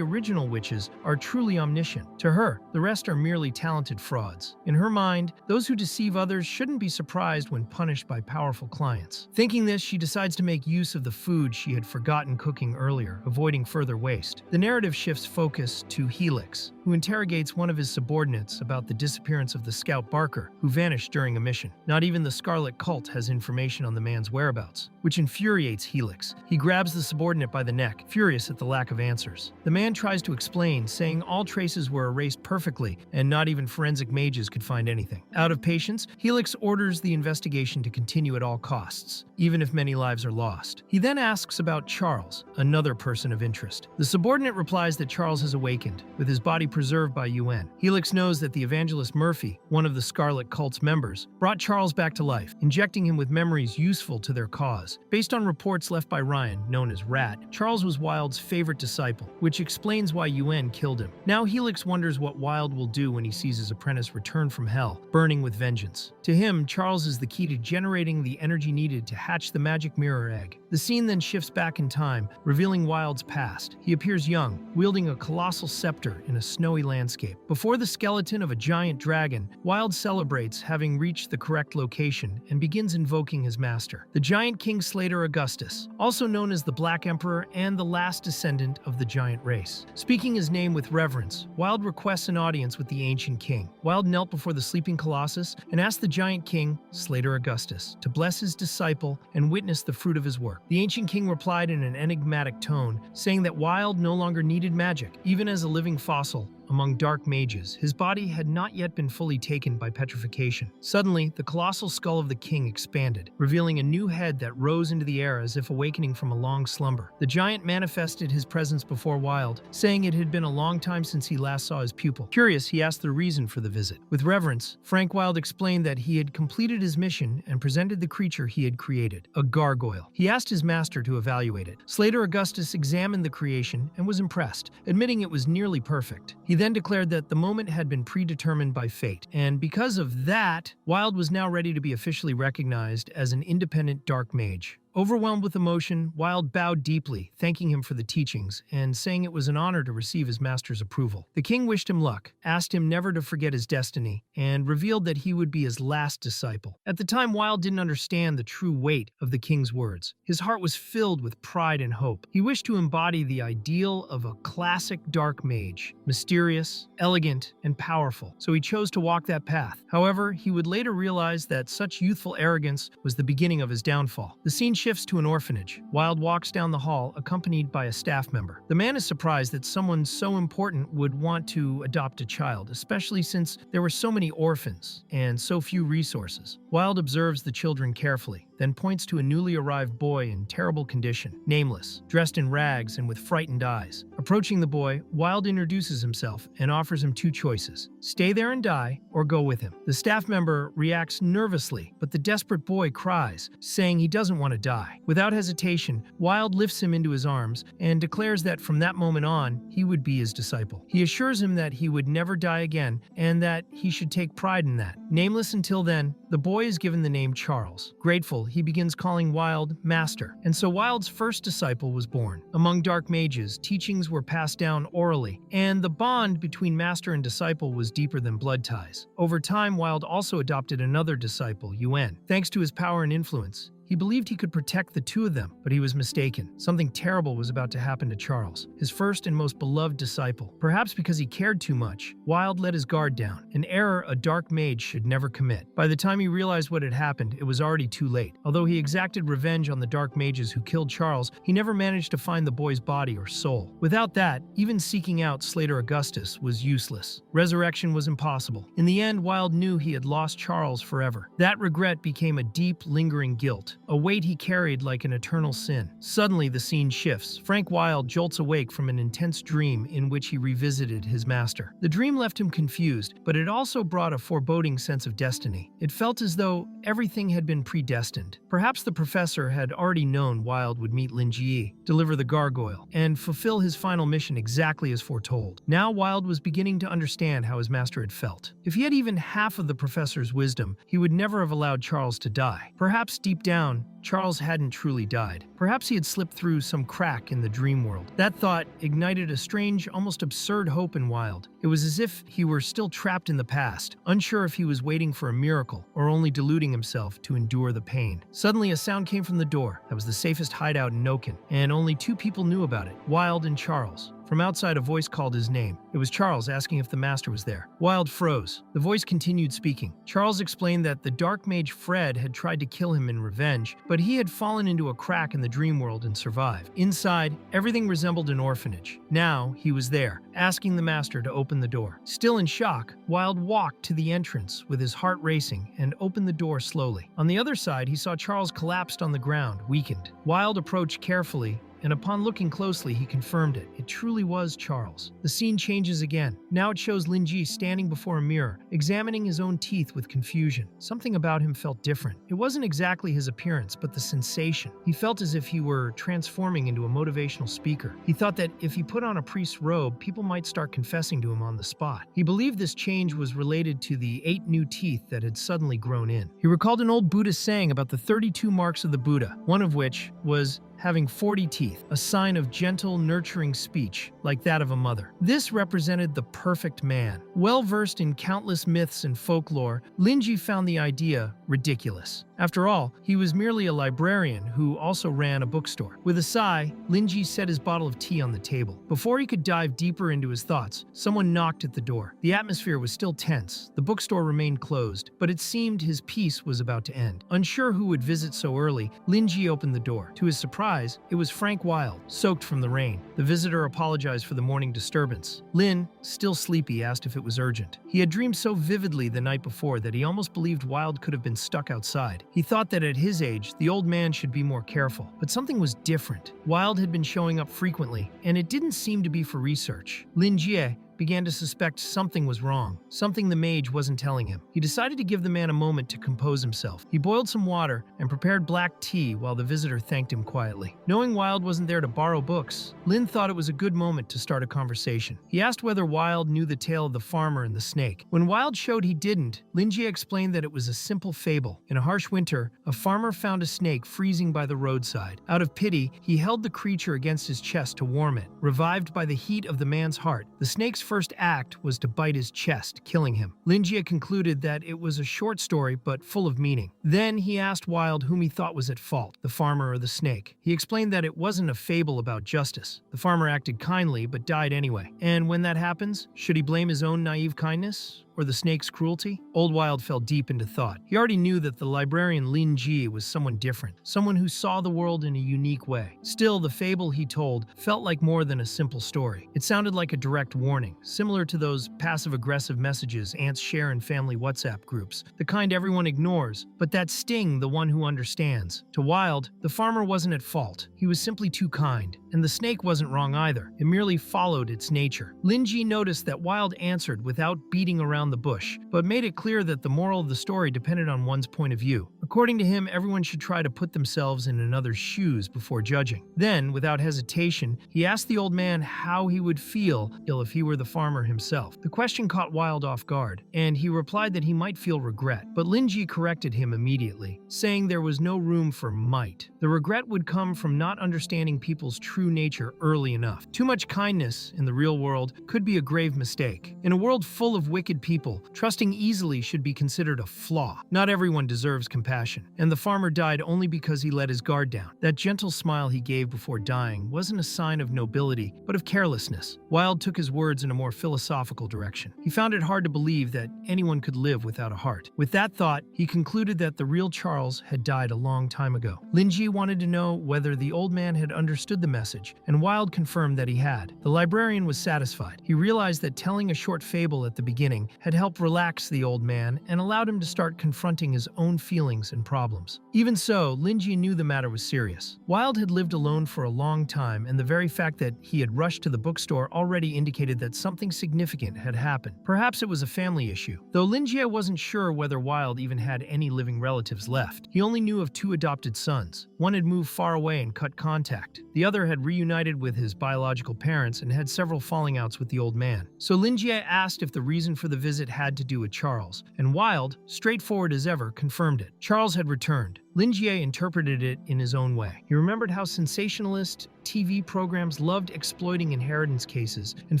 original witches are truly omniscient. To her, the rest are merely talented frauds. In her mind, those who deceive others shouldn't be surprised when punished by powerful clients. Thinking this, she decides to make use of the food she had forgotten cooking earlier, avoiding further waste. The narrative shifts focus to Helix, who interrogates one of his subordinates about the disappearance of the scout Barker, who vanished during a mission. Not even the Scarlet Cult has information on the man's whereabouts, which infuriates Helix. He grabs the subordinate by the neck, furious at the lack of answers. The man tries to explain, saying all traces were erased perfectly, and not even forensic mages could find anything. Out of patience, Helix orders the investigation to continue at all costs, even if many lives are lost. He then asks about Charles, another person of interest. The subordinate replies that Charles has awakened, with his body preserved by UN. Helix knows that the evangelist Murphy, one of the Scarlet Cult's members, brought Charles back to life, injecting him with memories useful to their cause. Based on reports left by Ryan, known as Rat, Charles was Wild's favorite disciple, which explains why UN killed him. Now Helix wonders what Wild will do when he sees his apprentice return from hell, burning with vengeance. To him, Charles is the key to generating the energy needed to hatch the magic mirror egg. The scene then shifts back in time, revealing Wild's past. He appears young, wielding a colossal scepter in a snowy landscape. Before the skeleton of a giant dragon, Wild celebrates having reached the correct location and begins invoking his master, the giant king Slater Augustus, also known as the Black Emperor and the last descendant of the giant race. Speaking his name with reverence, Wild requests an audience with the ancient king. Wild knelt before the sleeping Colossus and asked the giant king, Slater Augustus, to bless his disciple and witness the fruit of his work. The ancient king replied in an enigmatic tone, saying that Wild no longer needed magic. Even as a living fossil among dark mages, his body had not yet been fully taken by petrification. Suddenly, the colossal skull of the king expanded, revealing a new head that rose into the air as if awakening from a long slumber. The giant manifested his presence before Wild, saying it had been a long time since he last saw his pupil. Curious, he asked the reason for the visit. With reverence, Frank Wild explained that he had completed his mission and presented the creature he had created, a gargoyle. He asked his master to evaluate it. Slater Augustus examined the creation and was impressed, admitting it was nearly perfect. He then declared that the moment had been predetermined by fate, and because of that, Wild was now ready to be officially recognized as an independent dark mage. Overwhelmed with emotion, Wild bowed deeply, thanking him for the teachings and saying it was an honor to receive his master's approval. The king wished him luck, asked him never to forget his destiny, and revealed that he would be his last disciple. At the time, Wild didn't understand the true weight of the king's words. His heart was filled with pride and hope. He wished to embody the ideal of a classic dark mage, mysterious, elegant, and powerful, so he chose to walk that path. However, he would later realize that such youthful arrogance was the beginning of his downfall. The scene shifts to an orphanage. Wild walks down the hall, accompanied by a staff member. The man is surprised that someone so important would want to adopt a child, especially since there were so many orphans and so few resources. Wild observes the children carefully, then points to a newly arrived boy in terrible condition, nameless, dressed in rags and with frightened eyes. Approaching the boy, Wild introduces himself and offers him two choices: stay there and die, or go with him. The staff member reacts nervously, but the desperate boy cries, saying he doesn't want to die. Without hesitation, Wild lifts him into his arms and declares that from that moment on, he would be his disciple. He assures him that he would never die again and that he should take pride in that. Nameless until then, the boy is given the name Charles. Grateful, he begins calling Wild Master, and so Wild's first disciple was born. Among dark mages, teachings were passed down orally, and the bond between master and disciple was deeper than blood ties. Over time, Wild also adopted another disciple, Yuen. Thanks to his power and influence, he believed he could protect the two of them, but he was mistaken. Something terrible was about to happen to Charles, his first and most beloved disciple. Perhaps because he cared too much, Wild let his guard down, an error a dark mage should never commit. By the time he realized what had happened, it was already too late. Although he exacted revenge on the dark mages who killed Charles, he never managed to find the boy's body or soul. Without that, even seeking out Slater Augustus was useless. Resurrection was impossible. In the end, Wild knew he had lost Charles forever. That regret became a deep, lingering guilt, a weight he carried like an eternal sin. Suddenly, the scene shifts. Frank Wild jolts awake from an intense dream in which he revisited his master. The dream left him confused, but it also brought a foreboding sense of destiny. It felt as though everything had been predestined. Perhaps the professor had already known Wild would meet Lin Ji, deliver the gargoyle, and fulfill his final mission exactly as foretold. Now Wild was beginning to understand how his master had felt. If he had even half of the professor's wisdom, he would never have allowed Charles to die. Perhaps deep down, Charles hadn't truly died. Perhaps he had slipped through some crack in the dream world. That thought ignited a strange, almost absurd hope in Wild. It was as if he were still trapped in the past, unsure if he was waiting for a miracle or only deluding himself to endure the pain. Suddenly, a sound came from the door. That was the safest hideout in Noken, and only two people knew about it: Wild and Charles. From outside, a voice called his name. It was Charles, asking if the master was there. Wild froze. The voice continued speaking. Charles explained that the dark mage Fred had tried to kill him in revenge, but he had fallen into a crack in the dream world and survived. Inside, everything resembled an orphanage. Now, he was there, asking the master to open the door. Still in shock, Wild walked to the entrance with his heart racing and opened the door slowly. On the other side, he saw Charles collapsed on the ground, weakened. Wild approached carefully and upon looking closely, he confirmed it. It truly was Charles. The scene changes again. Now it shows Linji standing before a mirror, examining his own teeth with confusion. Something about him felt different. It wasn't exactly his appearance, but the sensation. He felt as if he were transforming into a motivational speaker. He thought that if he put on a priest's robe, people might start confessing to him on the spot. He believed this change was related to the 8 new teeth that had suddenly grown in. He recalled an old Buddhist saying about the 32 marks of the Buddha, one of which was having 40 teeth, a sign of gentle, nurturing speech, like that of a mother. This represented the perfect man. Well-versed in countless myths and folklore, Linji found the idea ridiculous. After all, he was merely a librarian who also ran a bookstore. With a sigh, Linji set his bottle of tea on the table. Before he could dive deeper into his thoughts, someone knocked at the door. The atmosphere was still tense. The bookstore remained closed, but it seemed his peace was about to end. Unsure who would visit so early, Linji opened the door. To his surprise, it was Frank Wilde, soaked from the rain. The visitor apologized for the morning disturbance. Lin, still sleepy, asked if it was urgent. He had dreamed so vividly the night before that he almost believed Wilde could have been stuck outside. He thought that at his age, the old man should be more careful. But something was different. Wilde had been showing up frequently, and it didn't seem to be for research. Lin Jie began to suspect something was wrong, something the mage wasn't telling him. He decided to give the man a moment to compose himself. He boiled some water and prepared black tea while the visitor thanked him quietly. Knowing Wilde wasn't there to borrow books, Lin thought it was a good moment to start a conversation. He asked whether Wilde knew the tale of the farmer and the snake. When Wilde showed he didn't, Linji explained that it was a simple fable. In a harsh winter, a farmer found a snake freezing by the roadside. Out of pity, he held the creature against his chest to warm it. Revived by the heat of the man's heart, the snake's first act was to bite his chest, killing him. Linjia concluded that it was a short story, but full of meaning. Then he asked Wilde whom he thought was at fault, the farmer or the snake. He explained that it wasn't a fable about justice. The farmer acted kindly, but died anyway. And when that happens, should he blame his own naive kindness? Or the snake's cruelty? Old Wilde fell deep into thought. He already knew that the librarian Lin Ji was someone different, someone who saw the world in a unique way. Still, the fable he told felt like more than a simple story. It sounded like a direct warning, similar to those passive-aggressive messages ants share in family WhatsApp groups, the kind everyone ignores, but that sting the one who understands. To Wilde, the farmer wasn't at fault. He was simply too kind. And the snake wasn't wrong either. It merely followed its nature. Lin Ji noticed that Wilde answered without beating around the bush, but made it clear that the moral of the story depended on one's point of view. According to him, everyone should try to put themselves in another's shoes before judging. Then, without hesitation, he asked the old man how he would feel if he were the farmer himself. The question caught Wilde off guard, and he replied that he might feel regret. But Lin Ji corrected him immediately, saying there was no room for might. The regret would come from not understanding people's true nature early enough. Too much kindness in the real world could be a grave mistake. In a world full of wicked people, trusting easily should be considered a flaw. Not everyone deserves compassion, and the farmer died only because he let his guard down. That gentle smile he gave before dying wasn't a sign of nobility, but of carelessness. Wilde took his words in a more philosophical direction. He found it hard to believe that anyone could live without a heart. With that thought, he concluded that the real Charles had died a long time ago. Lin Ji wanted to know whether the old man had understood the message, and Wilde confirmed that he had. The librarian was satisfied. He realized that telling a short fable at the beginning had helped relax the old man and allowed him to start confronting his own feelings and problems. Even so, Lin Ji knew the matter was serious. Wilde had lived alone for a long time, and the very fact that he had rushed to the bookstore already indicated that something significant had happened. Perhaps it was a family issue. Though Lin Ji wasn't sure whether Wilde even had any living relatives left. He only knew of 2 adopted sons. One had moved far away and cut contact. The other had reunited with his biological parents and had several falling outs with the old man. So Lin Ji asked if the reason for the visit had to do with Charles, and Wilde, straightforward as ever, confirmed it. Charles had returned. Lin Jie interpreted it in his own way. He remembered how sensationalist TV programs loved exploiting inheritance cases and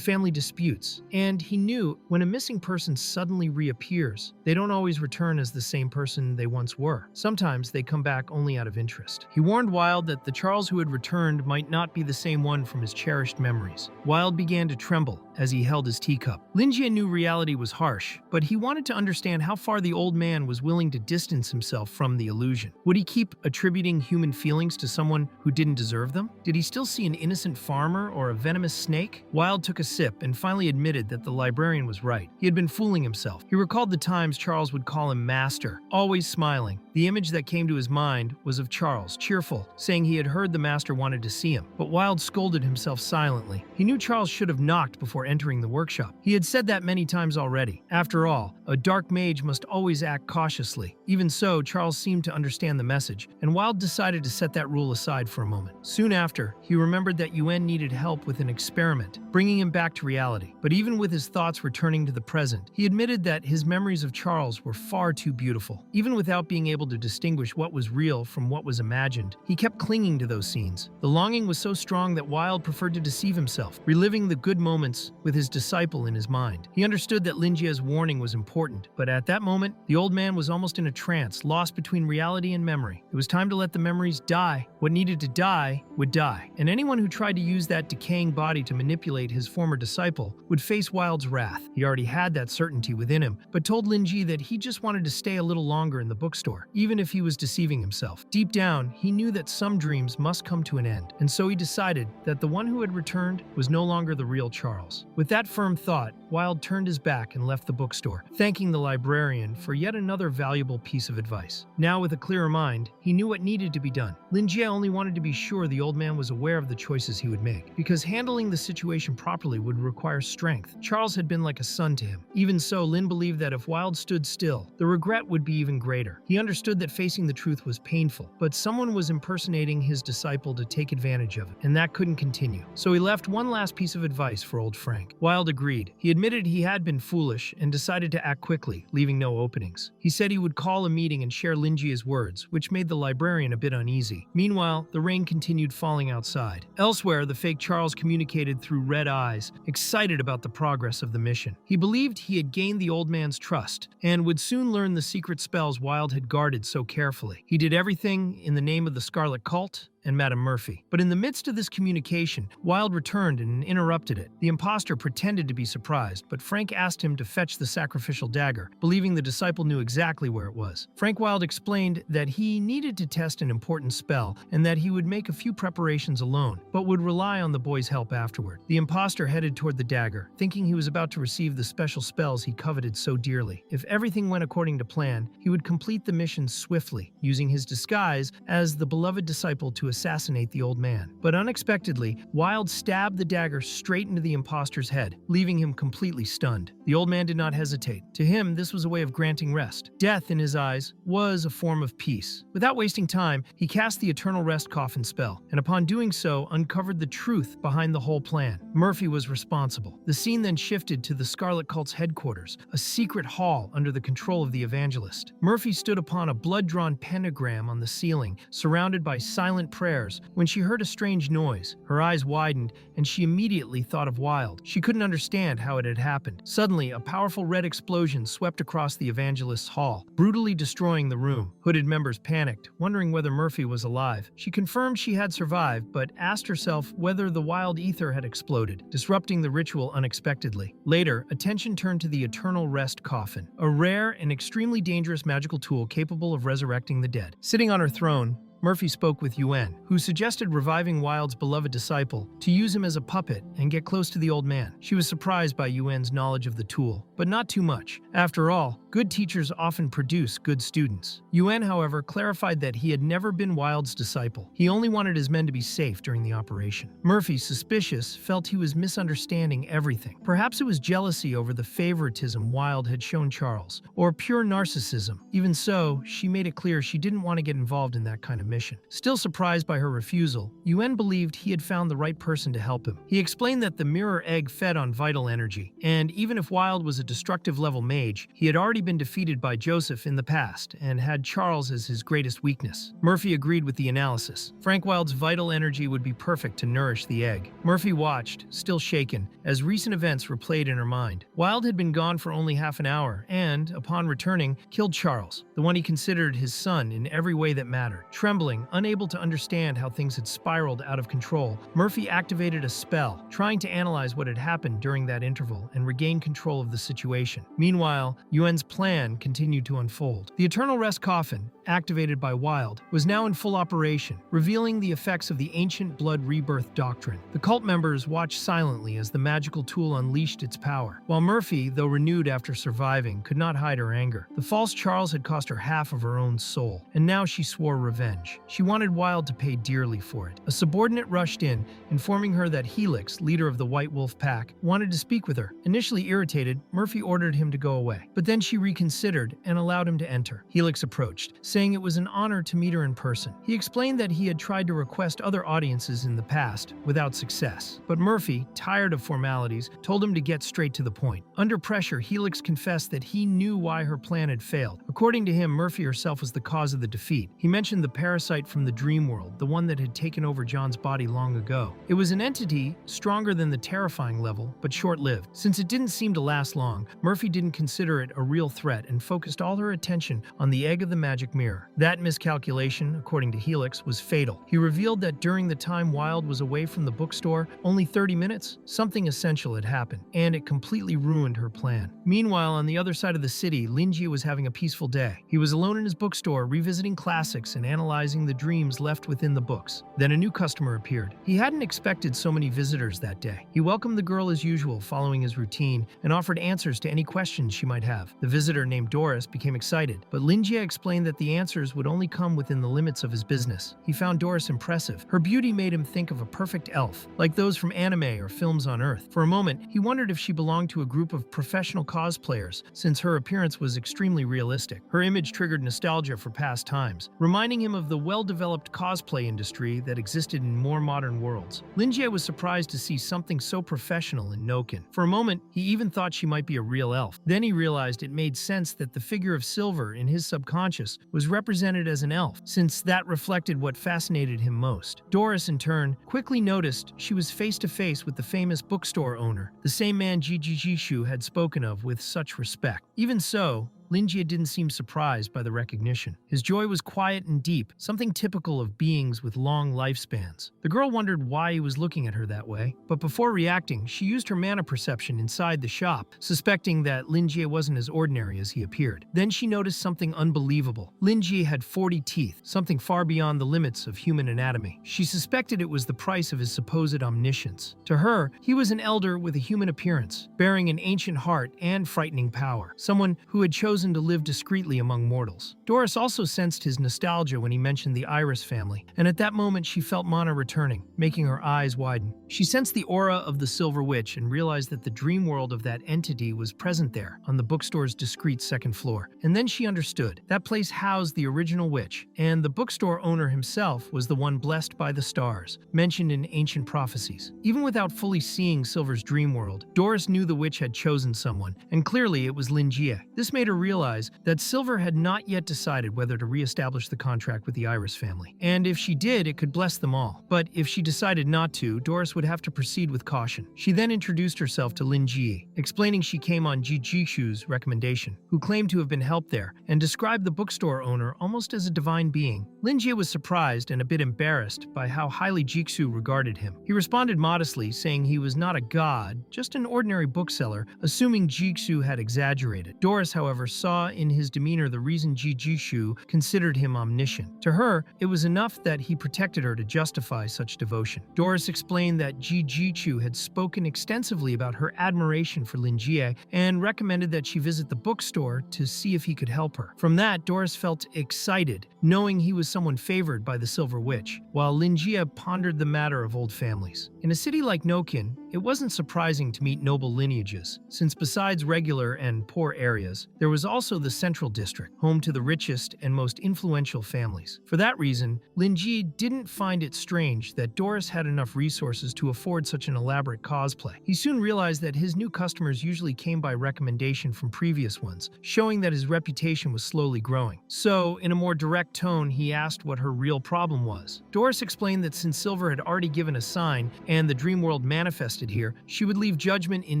family disputes, and he knew when a missing person suddenly reappears, they don't always return as the same person they once were. Sometimes they come back only out of interest. He warned Wilde that the Charles who had returned might not be the same one from his cherished memories. Wilde began to tremble as he held his teacup. Lin Jie knew reality was harsh, but he wanted to understand how far the old man was willing to distance himself from the illusion. Would he keep attributing human feelings to someone who didn't deserve them? Did he still see an innocent farmer or a venomous snake? Wilde took a sip and finally admitted that the librarian was right. He had been fooling himself. He recalled the times Charles would call him master, always smiling. The image that came to his mind was of Charles, cheerful, saying he had heard the master wanted to see him. But Wilde scolded himself silently. He knew Charles should have knocked before entering the workshop. He had said that many times already. After all, a dark mage must always act cautiously. Even so, Charles seemed to understand the message, and Wilde decided to set that rule aside for a moment. Soon after, he remembered that Yuen needed help with an experiment, bringing him back to reality. But even with his thoughts returning to the present, he admitted that his memories of Charles were far too beautiful. Even without being able to distinguish what was real from what was imagined, he kept clinging to those scenes. The longing was so strong that Wilde preferred to deceive himself, reliving the good moments with his disciple in his mind. He understood that Linjia's warning was important, but at that moment, the old man was almost in a trance, lost between reality and memory. It was time to let the memories die. What needed to die would die, and anyone who tried to use that decaying body to manipulate his former disciple would face Wilde's wrath. He already had that certainty within him, but told Linji that he just wanted to stay a little longer in the bookstore, even if he was deceiving himself. Deep down, he knew that some dreams must come to an end, and so he decided that the one who had returned was no longer the real Charles. With that firm thought, Wilde turned his back and left the bookstore, thanking the librarian for yet another valuable piece of advice. Now, with a clearer mind, he knew what needed to be done. Linjia only wanted to be sure the old man was aware of the choices he would make, because handling the situation properly would require strength. Charles had been like a son to him. Even so, Lin believed that if Wilde stood still, the regret would be even greater. He understood that facing the truth was painful, but someone was impersonating his disciple to take advantage of it, and that couldn't continue. So he left one last piece of advice for old Frank. Wilde agreed. He admitted he had been foolish and decided to act quickly, leaving no openings. He said he would call a meeting and share Linjia's words, which made the librarian a bit uneasy. Meanwhile, the rain continued falling outside. Elsewhere, the fake Charles communicated through red eyes, excited about the progress of the mission. He believed he had gained the old man's trust and would soon learn the secret spells Wilde had guarded so carefully. He did everything in the name of the Scarlet Cult and Madame Murphy. But in the midst of this communication, Wilde returned and interrupted it. The impostor pretended to be surprised, but Frank asked him to fetch the sacrificial dagger, believing the disciple knew exactly where it was. Frank Wilde explained that he needed to test an important spell and that he would make a few preparations alone, but would rely on the boy's help afterward. The impostor headed toward the dagger, thinking he was about to receive the special spells he coveted so dearly. If everything went according to plan, he would complete the mission swiftly, using his disguise as the beloved disciple to assassinate the old man. But unexpectedly, Wilde stabbed the dagger straight into the impostor's head, leaving him completely stunned. The old man did not hesitate. To him, this was a way of granting rest. Death, in his eyes, was a form of peace. Without wasting time, he cast the Eternal Rest coffin spell, and upon doing so, uncovered the truth behind the whole plan. Murphy was responsible. The scene then shifted to the Scarlet Cult's headquarters, a secret hall under the control of the evangelist. Murphy stood upon a blood-drawn pentagram on the ceiling, surrounded by silent prayers, when she heard a strange noise. Her eyes widened, and she immediately thought of Wilde. She couldn't understand how it had happened. Suddenly, a powerful red explosion swept across the evangelist's hall, brutally destroying the room. Hooded members panicked, wondering whether Murphy was alive. She confirmed she had survived, but asked herself whether the wild ether had exploded, disrupting the ritual unexpectedly. Later, attention turned to the Eternal Rest coffin, a rare and extremely dangerous magical tool capable of resurrecting the dead. Sitting on her throne, Murphy spoke with Yuen, who suggested reviving Wilde's beloved disciple to use him as a puppet and get close to the old man. She was surprised by Yuen's knowledge of the tool, but not too much. After all, good teachers often produce good students. Yuen, however, clarified that he had never been Wilde's disciple. He only wanted his men to be safe during the operation. Murphy, suspicious, felt he was misunderstanding everything. Perhaps it was jealousy over the favoritism Wilde had shown Charles, or pure narcissism. Even so, she made it clear she didn't want to get involved in that kind of mission. Still surprised by her refusal, Yuen believed he had found the right person to help him. He explained that the mirror egg fed on vital energy, and even if Wilde was a destructive level mage, he had already been defeated by Joseph in the past and had Charles as his greatest weakness. Murphy agreed with the analysis. Frank Wilde's vital energy would be perfect to nourish the egg. Murphy watched, still shaken, as recent events replayed in her mind. Wilde had been gone for only half an hour and, upon returning, killed Charles, the one he considered his son in every way that mattered. Trembling Trembling, unable to understand how things had spiraled out of control, Murphy activated a spell, trying to analyze what had happened during that interval and regain control of the situation. Meanwhile, Yuen's plan continued to unfold. The Eternal Rest Coffin, activated by Wild, was now in full operation, revealing the effects of the ancient blood rebirth doctrine. The cult members watched silently as the magical tool unleashed its power, while Murphy, though renewed after surviving, could not hide her anger. The false Charles had cost her half of her own soul, and now she swore revenge. She wanted Wild to pay dearly for it. A subordinate rushed in, informing her that Helix, leader of the White Wolf Pack, wanted to speak with her. Initially irritated, Murphy ordered him to go away, but then she reconsidered and allowed him to enter. Helix approached, saying it was an honor to meet her in person. He explained that he had tried to request other audiences in the past, without success. But Murphy, tired of formalities, told him to get straight to the point. Under pressure, Helix confessed that he knew why her plan had failed. According to him, Murphy herself was the cause of the defeat. He mentioned the parasite from the dream world, the one that had taken over John's body long ago. It was an entity stronger than the terrifying level, but short-lived. Since it didn't seem to last long, Murphy didn't consider it a real threat and focused all her attention on the egg of the magic mirror. That miscalculation, according to Helix, was fatal. He revealed that during the time Wild was away from the bookstore, only 30 minutes, something essential had happened, and it completely ruined her plan. Meanwhile, on the other side of the city, Linjie was having a peaceful day. He was alone in his bookstore, revisiting classics and analyzing the dreams left within the books. Then a new customer appeared. He hadn't expected so many visitors that day. He welcomed the girl as usual, following his routine, and offered answers to any questions she might have. The visitor, named Doris, became excited, but Linjie explained that the answers would only come within the limits of his business. He found Doris impressive. Her beauty made him think of a perfect elf, like those from anime or films on Earth. For a moment, he wondered if she belonged to a group of professional cosplayers, since her appearance was extremely realistic. Her image triggered nostalgia for past times, reminding him of the well-developed cosplay industry that existed in more modern worlds. Linjie was surprised to see something so professional in Noken. For a moment, he even thought she might be a real elf. Then he realized it made sense that the figure of Silver in his subconscious was represented as an elf, since that reflected what fascinated him most. Doris, in turn, quickly noticed she was face-to-face with the famous bookstore owner, the same man Jishu had spoken of with such respect. Even so, Linjie didn't seem surprised by the recognition. His joy was quiet and deep, something typical of beings with long lifespans. The girl wondered why he was looking at her that way, but before reacting, she used her mana perception inside the shop, suspecting that Linjie wasn't as ordinary as he appeared. Then she noticed something unbelievable. Linjie had 40 teeth, something far beyond the limits of human anatomy. She suspected it was the price of his supposed omniscience. To her, he was an elder with a human appearance, bearing an ancient heart and frightening power, someone who had chosen to live discreetly among mortals. Doris also sensed his nostalgia when he mentioned the Iris family, and at that moment she felt mana returning, making her eyes widen. She sensed the aura of the Silver Witch and realized that the dream world of that entity was present there, on the bookstore's discreet second floor. And then she understood. That place housed the original witch, and the bookstore owner himself was the one blessed by the stars, mentioned in ancient prophecies. Even without fully seeing Silver's dream world, Doris knew the witch had chosen someone, and clearly it was Linjie. This made her realize that Silver had not yet decided whether to re-establish the contract with the Iris family. And if she did, it could bless them all. But if she decided not to, Doris would have to proceed with caution. She then introduced herself to Linjie, explaining she came on Jishu's recommendation, who claimed to have been helped there, and described the bookstore owner almost as a divine being. Linjie was surprised and a bit embarrassed by how highly Jiksu regarded him. He responded modestly, saying he was not a god, just an ordinary bookseller, assuming Jiksu had exaggerated. Doris, however, saw in his demeanor the reason Jishu considered him omniscient. To her, it was enough that he protected her to justify such devotion. Doris explained that Jishu had spoken extensively about her admiration for Linjie and recommended that she visit the bookstore to see if he could help her. From that, Doris felt excited, knowing he was someone favored by the Silver Witch, while Linjie pondered the matter of old families. In a city like Noken, it wasn't surprising to meet noble lineages, since besides regular and poor areas, there was also the Central District, home to the richest and most influential families. For that reason, Linjie didn't find it strange that Doris had enough resources to afford such an elaborate cosplay. He soon realized that his new customers usually came by recommendation from previous ones, showing that his reputation was slowly growing. So, in a more direct tone, he asked what her real problem was. Doris explained that since Silver had already given a sign and the dream world manifested here, she would leave judgment in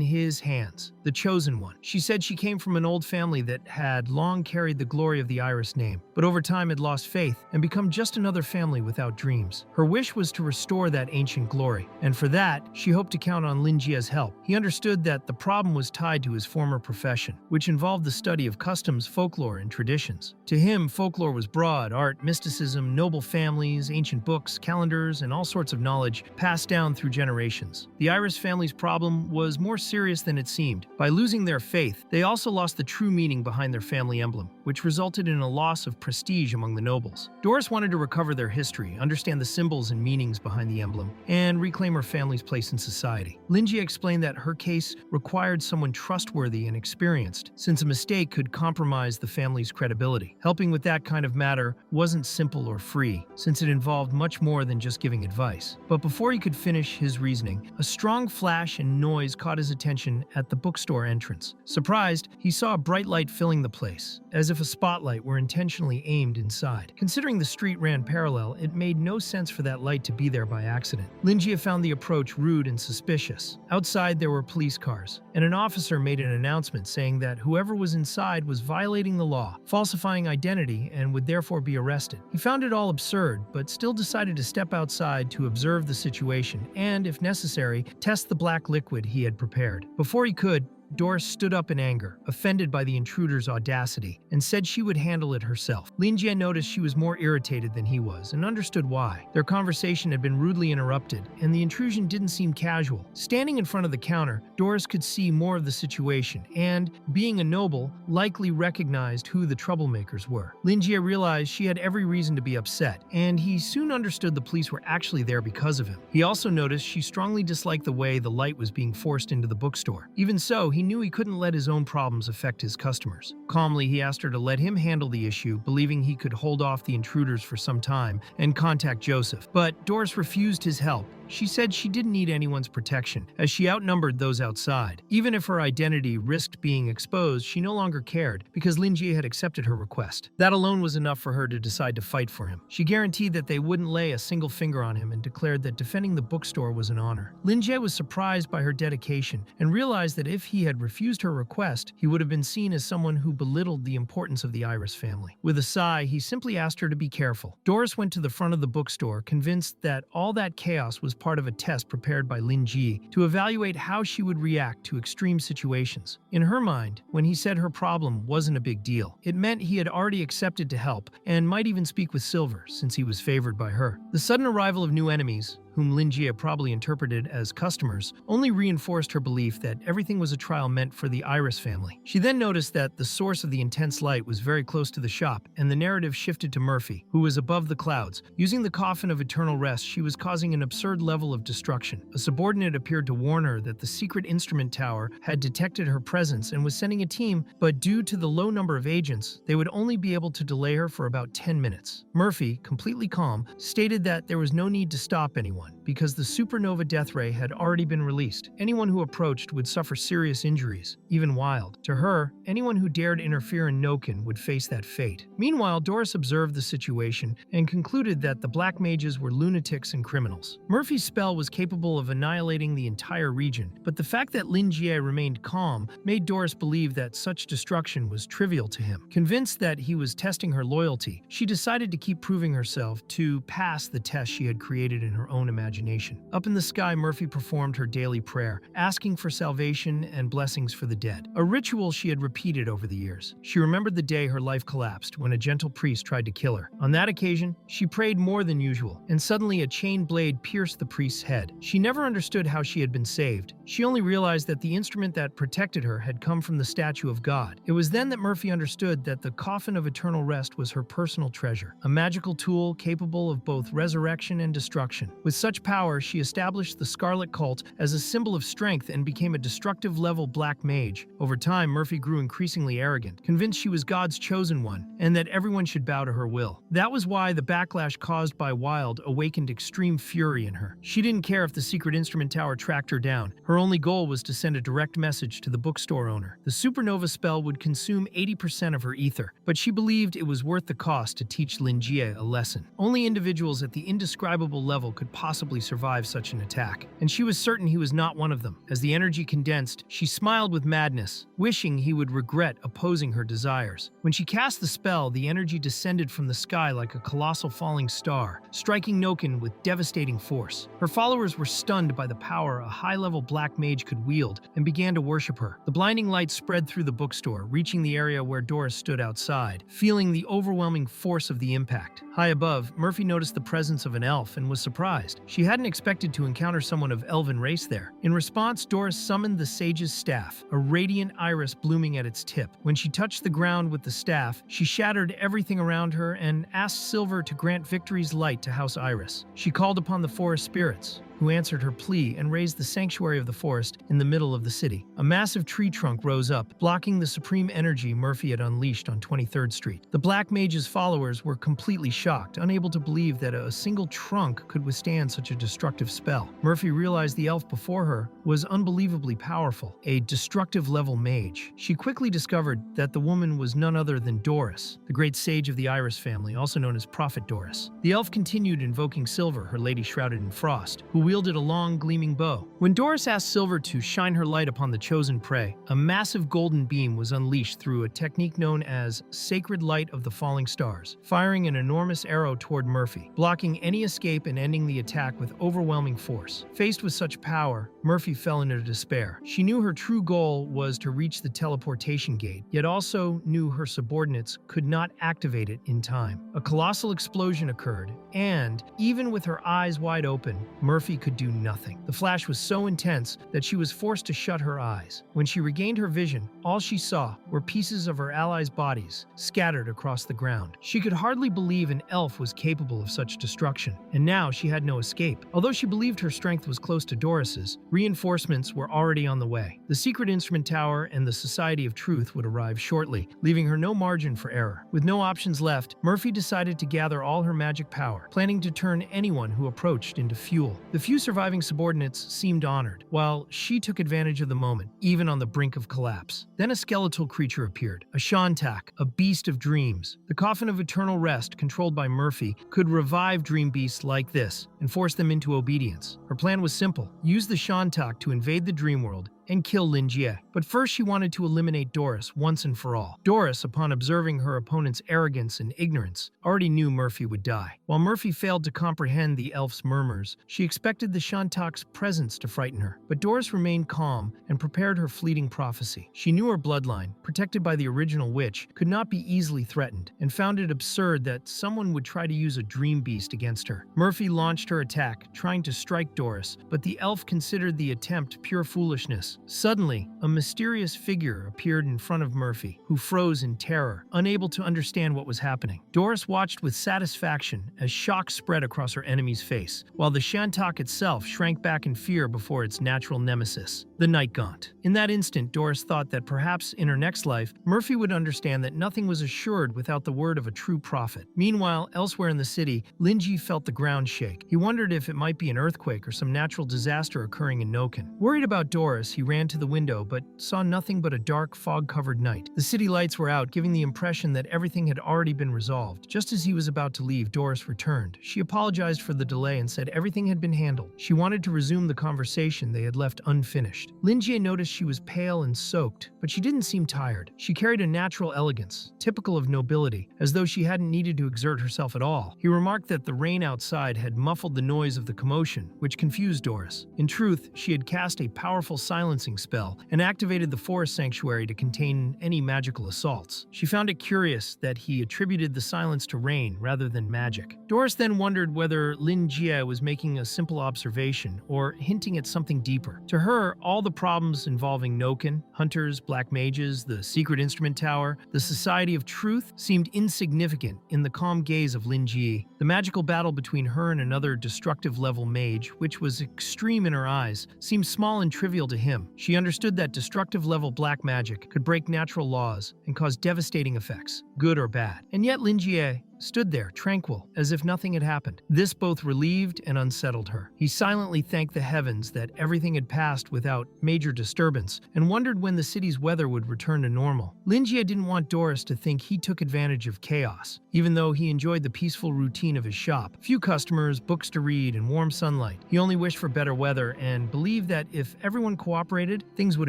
his hands, the chosen one. She said she came from an old family that that had long carried the glory of the Iris name, but over time had lost faith and become just another family without dreams. Her wish was to restore that ancient glory, and for that, she hoped to count on Lin Jie's help. He understood that the problem was tied to his former profession, which involved the study of customs, folklore, and traditions. To him, folklore was broad: art, mysticism, noble families, ancient books, calendars, and all sorts of knowledge passed down through generations. The Iris family's problem was more serious than it seemed. By losing their faith, they also lost the true meaning behind their family emblem, which resulted in a loss of prestige among the nobles. Doris wanted to recover their history, understand the symbols and meanings behind the emblem, and reclaim her family's place in society. Lin Jie explained that her case required someone trustworthy and experienced, since a mistake could compromise the family's credibility. Helping with that kind of matter wasn't simple or free, since it involved much more than just giving advice. But before he could finish his reasoning, a strong flash and noise caught his attention at the bookstore entrance. Surprised, he saw a bright light filling the place, as if a spotlight were intentionally aimed inside. Considering the street ran parallel, it made no sense for that light to be there by accident. Lin Jie found the approach rude and suspicious. Outside, there were police cars, and an officer made an announcement saying that whoever was inside was violating the law, falsifying identity, and would therefore be arrested. He found it all absurd, but still decided to step outside to observe the situation and, if necessary, test the black liquid he had prepared. Before he could, Doris stood up in anger, offended by the intruder's audacity, and said she would handle it herself. Lin Jie noticed she was more irritated than he was and understood why. Their conversation had been rudely interrupted, and the intrusion didn't seem casual. Standing in front of the counter, Doris could see more of the situation and, being a noble, likely recognized who the troublemakers were. Lin Jie realized she had every reason to be upset, and he soon understood the police were actually there because of him. He also noticed she strongly disliked the way the light was being forced into the bookstore. Even so, he knew he couldn't let his own problems affect his customers. Calmly, he asked her to let him handle the issue, believing he could hold off the intruders for some time and contact Joseph. But Doris refused his help. She said she didn't need anyone's protection, as she outnumbered those outside. Even if her identity risked being exposed, she no longer cared, because Lin Jie had accepted her request. That alone was enough for her to decide to fight for him. She guaranteed that they wouldn't lay a single finger on him and declared that defending the bookstore was an honor. Lin Jie was surprised by her dedication and realized that if he had refused her request, he would have been seen as someone who belittled the importance of the Iris family. With a sigh, he simply asked her to be careful. Doris went to the front of the bookstore, convinced that all that chaos was part of a test prepared by Lin Jie to evaluate how she would react to extreme situations. In her mind, when he said her problem wasn't a big deal, it meant he had already accepted to help and might even speak with Silver, since he was favored by her. The sudden arrival of new enemies, whom Lin Jie probably interpreted as customers, only reinforced her belief that everything was a trial meant for the Iris family. She then noticed that the source of the intense light was very close to the shop, and the narrative shifted to Murphy, who was above the clouds. Using the coffin of eternal rest, she was causing an absurd level of destruction. A subordinate appeared to warn her that the secret instrument tower had detected her presence and was sending a team, but due to the low number of agents, they would only be able to delay her for about 10 minutes. Murphy, completely calm, stated that there was no need to stop anyone, because the supernova death ray had already been released. Anyone who approached would suffer serious injuries, even Wild. To her, anyone who dared interfere in Noken would face that fate. Meanwhile, Doris observed the situation and concluded that the black mages were lunatics and criminals. Murphy's spell was capable of annihilating the entire region, but the fact that Lin Jie remained calm made Doris believe that such destruction was trivial to him. Convinced that he was testing her loyalty, she decided to keep proving herself to pass the test she had created in her own imagination. Up in the sky, Murphy performed her daily prayer, asking for salvation and blessings for the dead, a ritual she had repeated over the years. She remembered the day her life collapsed when a gentle priest tried to kill her. On that occasion, she prayed more than usual, and suddenly a chain blade pierced the priest's head. She never understood how she had been saved. She only realized that the instrument that protected her had come from the statue of God. It was then that Murphy understood that the coffin of eternal rest was her personal treasure, a magical tool capable of both resurrection and destruction. With such power, she established the Scarlet Cult as a symbol of strength and became a destructive-level black mage. Over time, Murphy grew increasingly arrogant, convinced she was God's chosen one, and that everyone should bow to her will. That was why the backlash caused by Wild awakened extreme fury in her. She didn't care if the secret instrument tower tracked her down. Her only goal was to send a direct message to the bookstore owner. The supernova spell would consume 80% of her ether, but she believed it was worth the cost to teach Lin Jie a lesson. Only individuals at the indescribable level could possibly possibly survive such an attack, and she was certain he was not one of them. As the energy condensed, she smiled with madness, wishing he would regret opposing her desires. When she cast the spell, the energy descended from the sky like a colossal falling star, striking Noken with devastating force. Her followers were stunned by the power a high-level black mage could wield and began to worship her. The blinding light spread through the bookstore, reaching the area where Doris stood outside, feeling the overwhelming force of the impact. High above, Murphy noticed the presence of an elf and was surprised. She hadn't expected to encounter someone of elven race there. In response, Doris summoned the sage's staff, a radiant iris blooming at its tip. When she touched the ground with the staff, she shattered everything around her and asked Silver to grant victory's light to House Iris. She called upon the forest spirits, who answered her plea and raised the sanctuary of the forest in the middle of the city. A massive tree trunk rose up, blocking the supreme energy Murphy had unleashed on 23rd Street. The Black Mage's followers were completely shocked, unable to believe that a single trunk could withstand such a destructive spell. Murphy realized the elf before her was unbelievably powerful, a destructive-level mage. She quickly discovered that the woman was none other than Doris, the great sage of the Iris family, also known as Prophet Doris. The elf continued invoking Silver, her lady shrouded in frost, who wielded a long, gleaming bow. When Doris asked Silver to shine her light upon the chosen prey, a massive golden beam was unleashed through a technique known as Sacred Light of the Falling Stars, firing an enormous arrow toward Murphy, blocking any escape and ending the attack with overwhelming force. Faced with such power, Murphy fell into despair. She knew her true goal was to reach the teleportation gate, yet also knew her subordinates could not activate it in time. A colossal explosion occurred, and, even with her eyes wide open, Murphy could do nothing. The flash was so intense that she was forced to shut her eyes. When she regained her vision, all she saw were pieces of her allies' bodies scattered across the ground. She could hardly believe an elf was capable of such destruction, and now she had no escape. Although she believed her strength was close to Doris's, reinforcements were already on the way. The secret instrument tower and the Society of Truth would arrive shortly, leaving her no margin for error. With no options left, Murphy decided to gather all her magic power, planning to turn anyone who approached into fuel. The few surviving subordinates seemed honored, while she took advantage of the moment, even on the brink of collapse. Then a skeletal creature appeared, a Shantak, a beast of dreams. The coffin of eternal rest, controlled by Murphy, could revive dream beasts like this and force them into obedience. Her plan was simple: use the Shantak to invade the dream world and kill Lin Jie. But first she wanted to eliminate Doris once and for all. Doris, upon observing her opponent's arrogance and ignorance, already knew Murphy would die. While Murphy failed to comprehend the elf's murmurs, she expected the Shantak's presence to frighten her. But Doris remained calm and prepared her fleeting prophecy. She knew her bloodline, protected by the original witch, could not be easily threatened, and found it absurd that someone would try to use a dream beast against her. Murphy launched her attack, trying to strike Doris, but the elf considered the attempt pure foolishness. Suddenly, a mysterious figure appeared in front of Murphy, who froze in terror, unable to understand what was happening. Doris watched with satisfaction as shock spread across her enemy's face, while the Shantak itself shrank back in fear before its natural nemesis, the Night Gaunt. In that instant, Doris thought that perhaps in her next life, Murphy would understand that nothing was assured without the word of a true prophet. Meanwhile, elsewhere in the city, Lin Jie felt the ground shake. He wondered if it might be an earthquake or some natural disaster occurring in Noken. Worried about Doris, he ran to the window but saw nothing but a dark, fog-covered night. The city lights were out, giving the impression that everything had already been resolved. Just as he was about to leave, Doris returned. She apologized for the delay and said everything had been handled. She wanted to resume the conversation they had left unfinished. Lin Jie noticed she was pale and soaked, but she didn't seem tired. She carried a natural elegance, typical of nobility, as though she hadn't needed to exert herself at all. He remarked that the rain outside had muffled the noise of the commotion, which confused Doris. In truth, she had cast a powerful silencing spell and activated the forest sanctuary to contain any magical assaults. She found it curious that he attributed the silence to rain rather than magic. Doris then wondered whether Lin Jie was making a simple observation or hinting at something deeper. To her, all the problems involving Noken, hunters, black mages, the secret instrument tower, the Society of Truth seemed insignificant in the calm gaze of Lin Jie. The magical battle between her and another destructive-level mage, which was extreme in her eyes, seemed small and trivial to him. She understood that destructive-level black magic could break natural laws and cause devastating effects, good or bad. And yet Lin Jie stood there, tranquil, as if nothing had happened. This both relieved and unsettled her. He silently thanked the heavens that everything had passed without major disturbance, and wondered when the city's weather would return to normal. Linjie didn't want Doris to think he took advantage of chaos, even though he enjoyed the peaceful routine of his shop. Few customers, books to read, and warm sunlight. He only wished for better weather and believed that if everyone cooperated, things would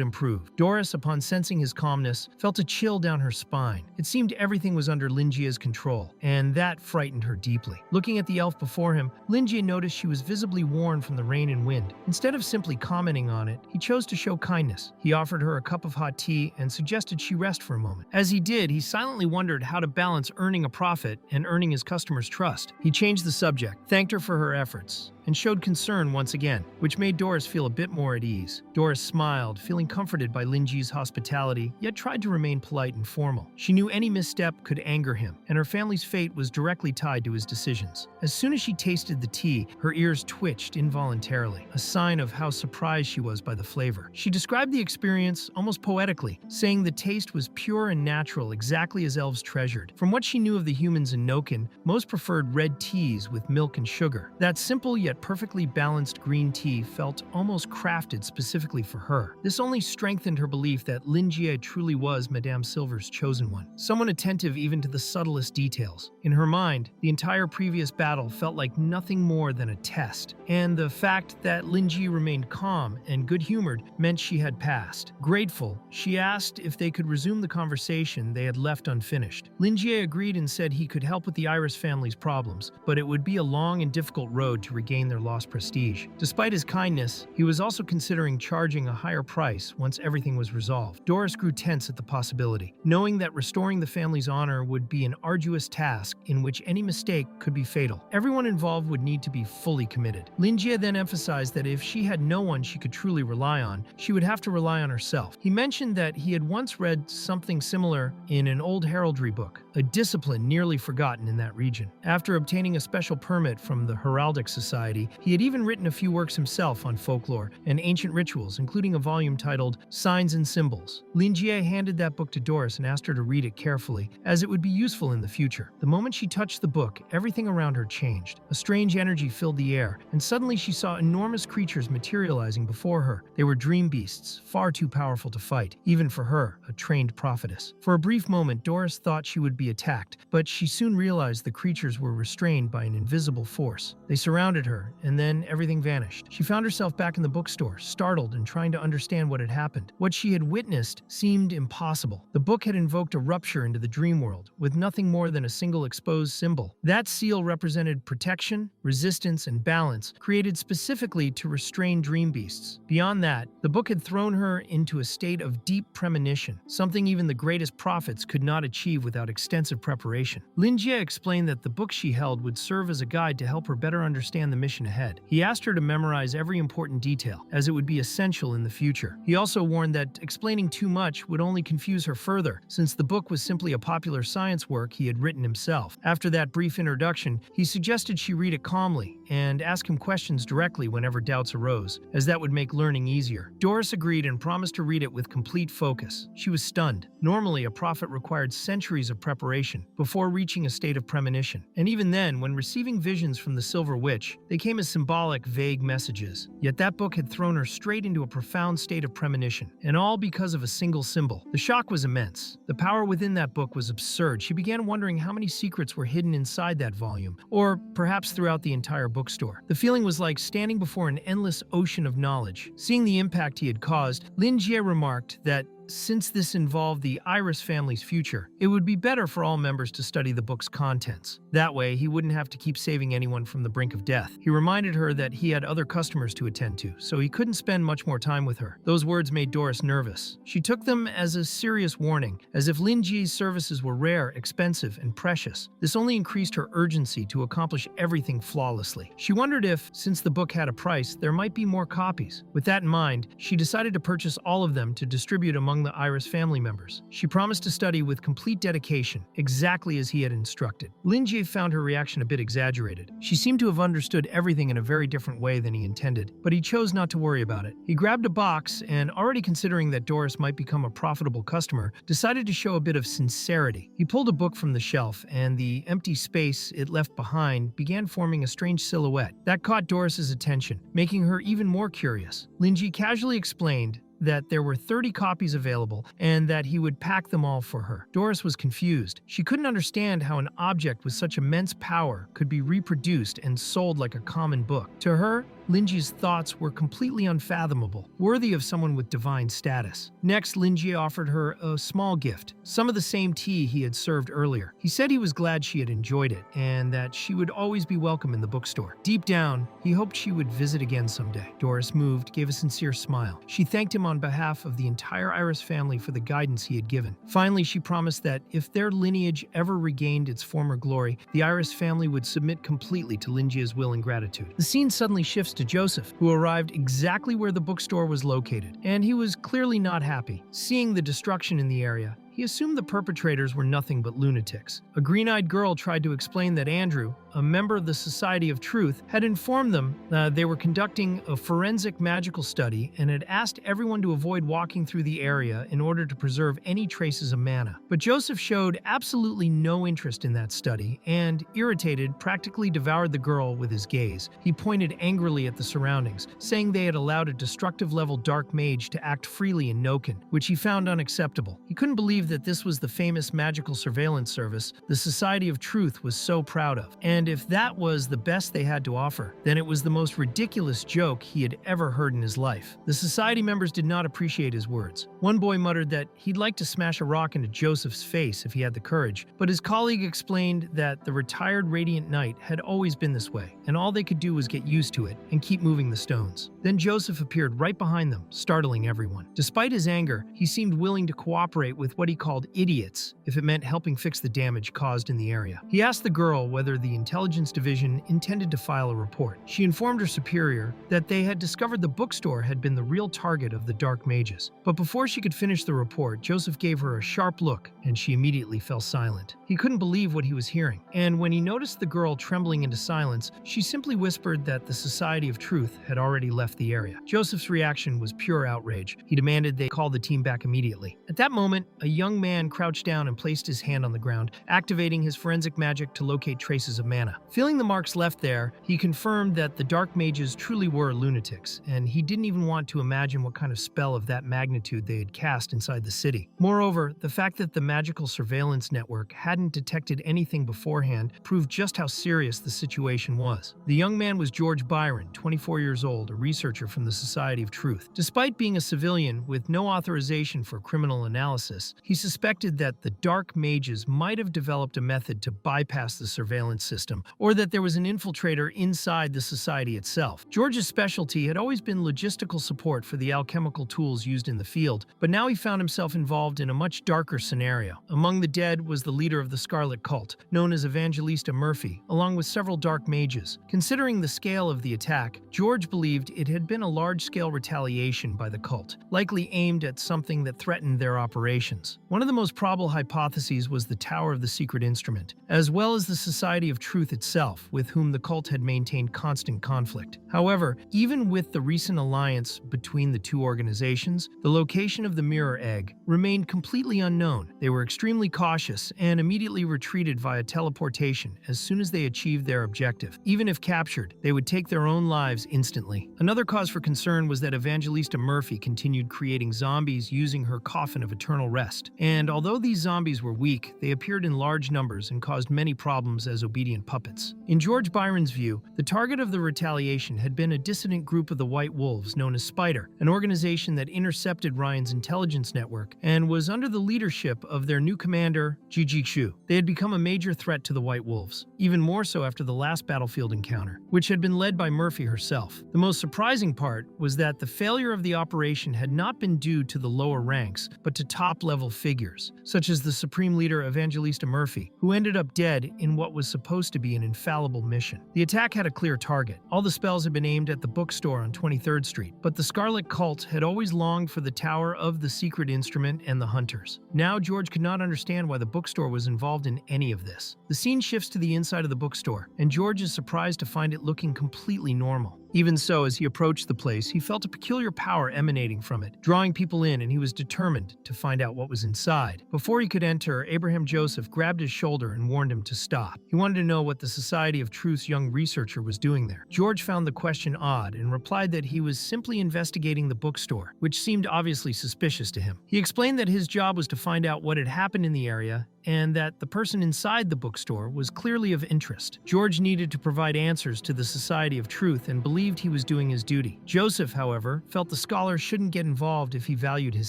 improve. Doris, upon sensing his calmness, felt a chill down her spine. It seemed everything was under Linjie's control, and that frightened her deeply. Looking at the elf before him, Linjie noticed she was visibly worn from the rain and wind. Instead of simply commenting on it, he chose to show kindness. He offered her a cup of hot tea and suggested she rest for a moment. As he did, he silently wondered how to balance earning a profit and earning his customers' trust. He changed the subject, thanked her for her efforts, and showed concern once again, which made Doris feel a bit more at ease. Doris smiled, feeling comforted by Linjie's hospitality, yet tried to remain polite and formal. She knew any misstep could anger him, and her family's fate was directly tied to his decisions. As soon as she tasted the tea, her ears twitched involuntarily, a sign of how surprised she was by the flavor. She described the experience almost poetically, saying the taste was pure and natural, exactly as elves treasured. From what she knew of the humans in Noken, most preferred red teas with milk and sugar. That simple yet perfectly balanced green tea felt almost crafted specifically for her. This only strengthened her belief that Linjie truly was Madame Silver's chosen one, someone attentive even to the subtlest details. In her mind, the entire previous battle felt like nothing more than a test, and the fact that Linjie remained calm and good-humored meant she had passed. Grateful, she asked if they could resume the conversation they had left unfinished. Linjie agreed and said he could help with the Iris family's problems, but it would be a long and difficult road to regain their lost prestige. Despite his kindness, he was also considering charging a higher price once everything was resolved. Doris grew tense at the possibility, knowing that restoring the family's honor would be an arduous task in which any mistake could be fatal. Everyone involved would need to be fully committed. Linjie then emphasized that if she had no one she could truly rely on, she would have to rely on herself. He mentioned that he had once read something similar in an old heraldry book, a discipline nearly forgotten in that region. After obtaining a special permit from the Heraldic Society, he had even written a few works himself on folklore and ancient rituals, including a volume titled Signs and Symbols. Linjie handed that book to Doris and asked her to read it carefully, as it would be useful in the future. The moment she touched the book, everything around her changed. A strange energy filled the air, and suddenly she saw enormous creatures materializing before her. They were dream beasts, far too powerful to fight, even for her, a trained prophetess. For a brief moment, Doris thought she would be attacked, but she soon realized the creatures were restrained by an invisible force. They surrounded her, and then everything vanished. She found herself back in the bookstore, startled and trying to understand what had happened. What she had witnessed seemed impossible. The book had invoked a rupture into the dream world, with nothing more than a single exposed symbol. That seal represented protection, resistance, and balance, created specifically to restrain dream beasts. Beyond that, the book had thrown her into a state of deep premonition, something even the greatest prophets could not achieve without extensive preparation. Linjie explained that the book she held would serve as a guide to help her better understand the mission ahead. He asked her to memorize every important detail, as it would be essential in the future. He also warned that explaining too much would only confuse her further, since the book was simply a popular science work he had written himself. After that brief introduction, he suggested she read it calmly and ask him questions directly whenever doubts arose, as that would make learning easier. Doris agreed and promised to read it with complete focus. She was stunned. Normally, a prophet required centuries of preparation before reaching a state of premonition. And even then, when receiving visions from the Silver Witch, they came as symbolic, vague messages. Yet that book had thrown her straight into a profound state of premonition, and all because of a single symbol. The shock was immense. The power within that book was absurd. She began wondering how many secrets were hidden inside that volume, or perhaps throughout the entire bookstore. The feeling was like standing before an endless ocean of knowledge. Seeing the impact he had caused, Linjie remarked that since this involved the Iris family's future, it would be better for all members to study the book's contents. That way, he wouldn't have to keep saving anyone from the brink of death. He reminded her that he had other customers to attend to, so he couldn't spend much more time with her. Those words made Doris nervous. She took them as a serious warning, as if Linjie's services were rare, expensive, and precious. This only increased her urgency to accomplish everything flawlessly. She wondered if, since the book had a price, there might be more copies. With that in mind, she decided to purchase all of them to distribute among among the Iris family members. She promised to study with complete dedication, exactly as he had instructed. Linjie found her reaction a bit exaggerated. She seemed to have understood everything in a very different way than he intended, but he chose not to worry about it. He grabbed a box and, already considering that Doris might become a profitable customer, decided to show a bit of sincerity. He pulled a book from the shelf, and the empty space it left behind began forming a strange silhouette. That caught Doris's attention, making her even more curious. Linjie casually explained that there were 30 copies available and that he would pack them all for her. Doris was confused. She couldn't understand how an object with such immense power could be reproduced and sold like a common book. To her, Linjie's thoughts were completely unfathomable, worthy of someone with divine status. Next, Linjie offered her a small gift, some of the same tea he had served earlier. He said he was glad she had enjoyed it and that she would always be welcome in the bookstore. Deep down, he hoped she would visit again someday. Doris, moved, gave a sincere smile. She thanked him on behalf of the entire Iris family for the guidance he had given. Finally, she promised that if their lineage ever regained its former glory, the Iris family would submit completely to Linjie's will and gratitude. The scene suddenly shifts to Joseph, who arrived exactly where the bookstore was located, and he was clearly not happy. Seeing the destruction in the area, he assumed the perpetrators were nothing but lunatics. A green-eyed girl tried to explain that Andrew, a member of the Society of Truth, had informed them they were conducting a forensic magical study and had asked everyone to avoid walking through the area in order to preserve any traces of mana. But Joseph showed absolutely no interest in that study and, irritated, practically devoured the girl with his gaze. He pointed angrily at the surroundings, saying they had allowed a destructive-level dark mage to act freely in Noken, which he found unacceptable. He couldn't believe that this was the famous magical surveillance service the Society of Truth was so proud of. And if that was the best they had to offer, then it was the most ridiculous joke he had ever heard in his life. The Society members did not appreciate his words. One boy muttered that he'd like to smash a rock into Joseph's face if he had the courage, but his colleague explained that the retired Radiant Knight had always been this way, and all they could do was get used to it and keep moving the stones. Then Joseph appeared right behind them, startling everyone. Despite his anger, he seemed willing to cooperate with what he called idiots if it meant helping fix the damage caused in the area. He asked the girl whether the Intelligence Division intended to file a report. She informed her superior that they had discovered the bookstore had been the real target of the Dark Mages. But before she could finish the report, Joseph gave her a sharp look, and she immediately fell silent. He couldn't believe what he was hearing, and when he noticed the girl trembling into silence, she simply whispered that the Society of Truth had already left the area. Joseph's reaction was pure outrage. He demanded they call the team back immediately. At that moment, a young man crouched down and placed his hand on the ground, activating his forensic magic to locate traces of mana. Feeling the marks left there, he confirmed that the Dark Mages truly were lunatics, and he didn't even want to imagine what kind of spell of that magnitude they had cast inside the city. Moreover, the fact that the magical surveillance network hadn't detected anything beforehand proved just how serious the situation was. The young man was George Byron, 24 years old, a researcher from the Society of Truth. Despite being a civilian with no authorization for criminal analysis, he suspected that the Dark Mages might have developed a method to bypass the surveillance system, or that there was an infiltrator inside the society itself. George's specialty had always been logistical support for the alchemical tools used in the field, but now he found himself involved in a much darker scenario. Among the dead was the leader of the Scarlet Cult, known as Evangelista Murphy, along with several Dark Mages. Considering the scale of the attack, George believed it had been a large-scale retaliation by the cult, likely aimed at something that threatened their operations. One of the most probable hypotheses was the Tower of the Secret Instrument, as well as the Society of Truth itself, with whom the cult had maintained constant conflict. However, even with the recent alliance between the two organizations, the location of the Mirror Egg remained completely unknown. They were extremely cautious and immediately retreated via teleportation as soon as they achieved their objective. Even if captured, they would take their own lives instantly. Another cause for concern was that Evangelista Murphy continued creating zombies using her coffin of eternal rest. And although these zombies were weak, they appeared in large numbers and caused many problems as obedient puppets. In George Byron's view, the target of the retaliation had been a dissident group of the White Wolves known as Spider, an organization that intercepted Ryan's intelligence network and was under the leadership of their new commander, Jiji Shu. They had become a major threat to the White Wolves, even more so after the last battlefield encounter, which had been led by Murphy herself. The most surprising surprising part was that the failure of the operation had not been due to the lower ranks, but to top-level figures, such as the Supreme Leader Evangelista Murphy, who ended up dead in what was supposed to be an infallible mission. The attack had a clear target. All the spells had been aimed at the bookstore on 23rd Street, but the Scarlet Cult had always longed for the Tower of the Secret Instrument and the Hunters. Now George could not understand why the bookstore was involved in any of this. The scene shifts to the inside of the bookstore, and George is surprised to find it looking completely normal. Even so, as he approached the place, he felt a peculiar power emanating from it, drawing people in, and he was determined to find out what was inside. Before he could enter, Abraham Joseph grabbed his shoulder and warned him to stop. He wanted to know what the Society of Truth's young researcher was doing there. George found the question odd and replied that he was simply investigating the bookstore, which seemed obviously suspicious to him. He explained that his job was to find out what had happened in the area and that the person inside the bookstore was clearly of interest. George needed to provide answers to the Society of Truth and believed he was doing his duty. Joseph, however, felt the scholar shouldn't get involved if he valued his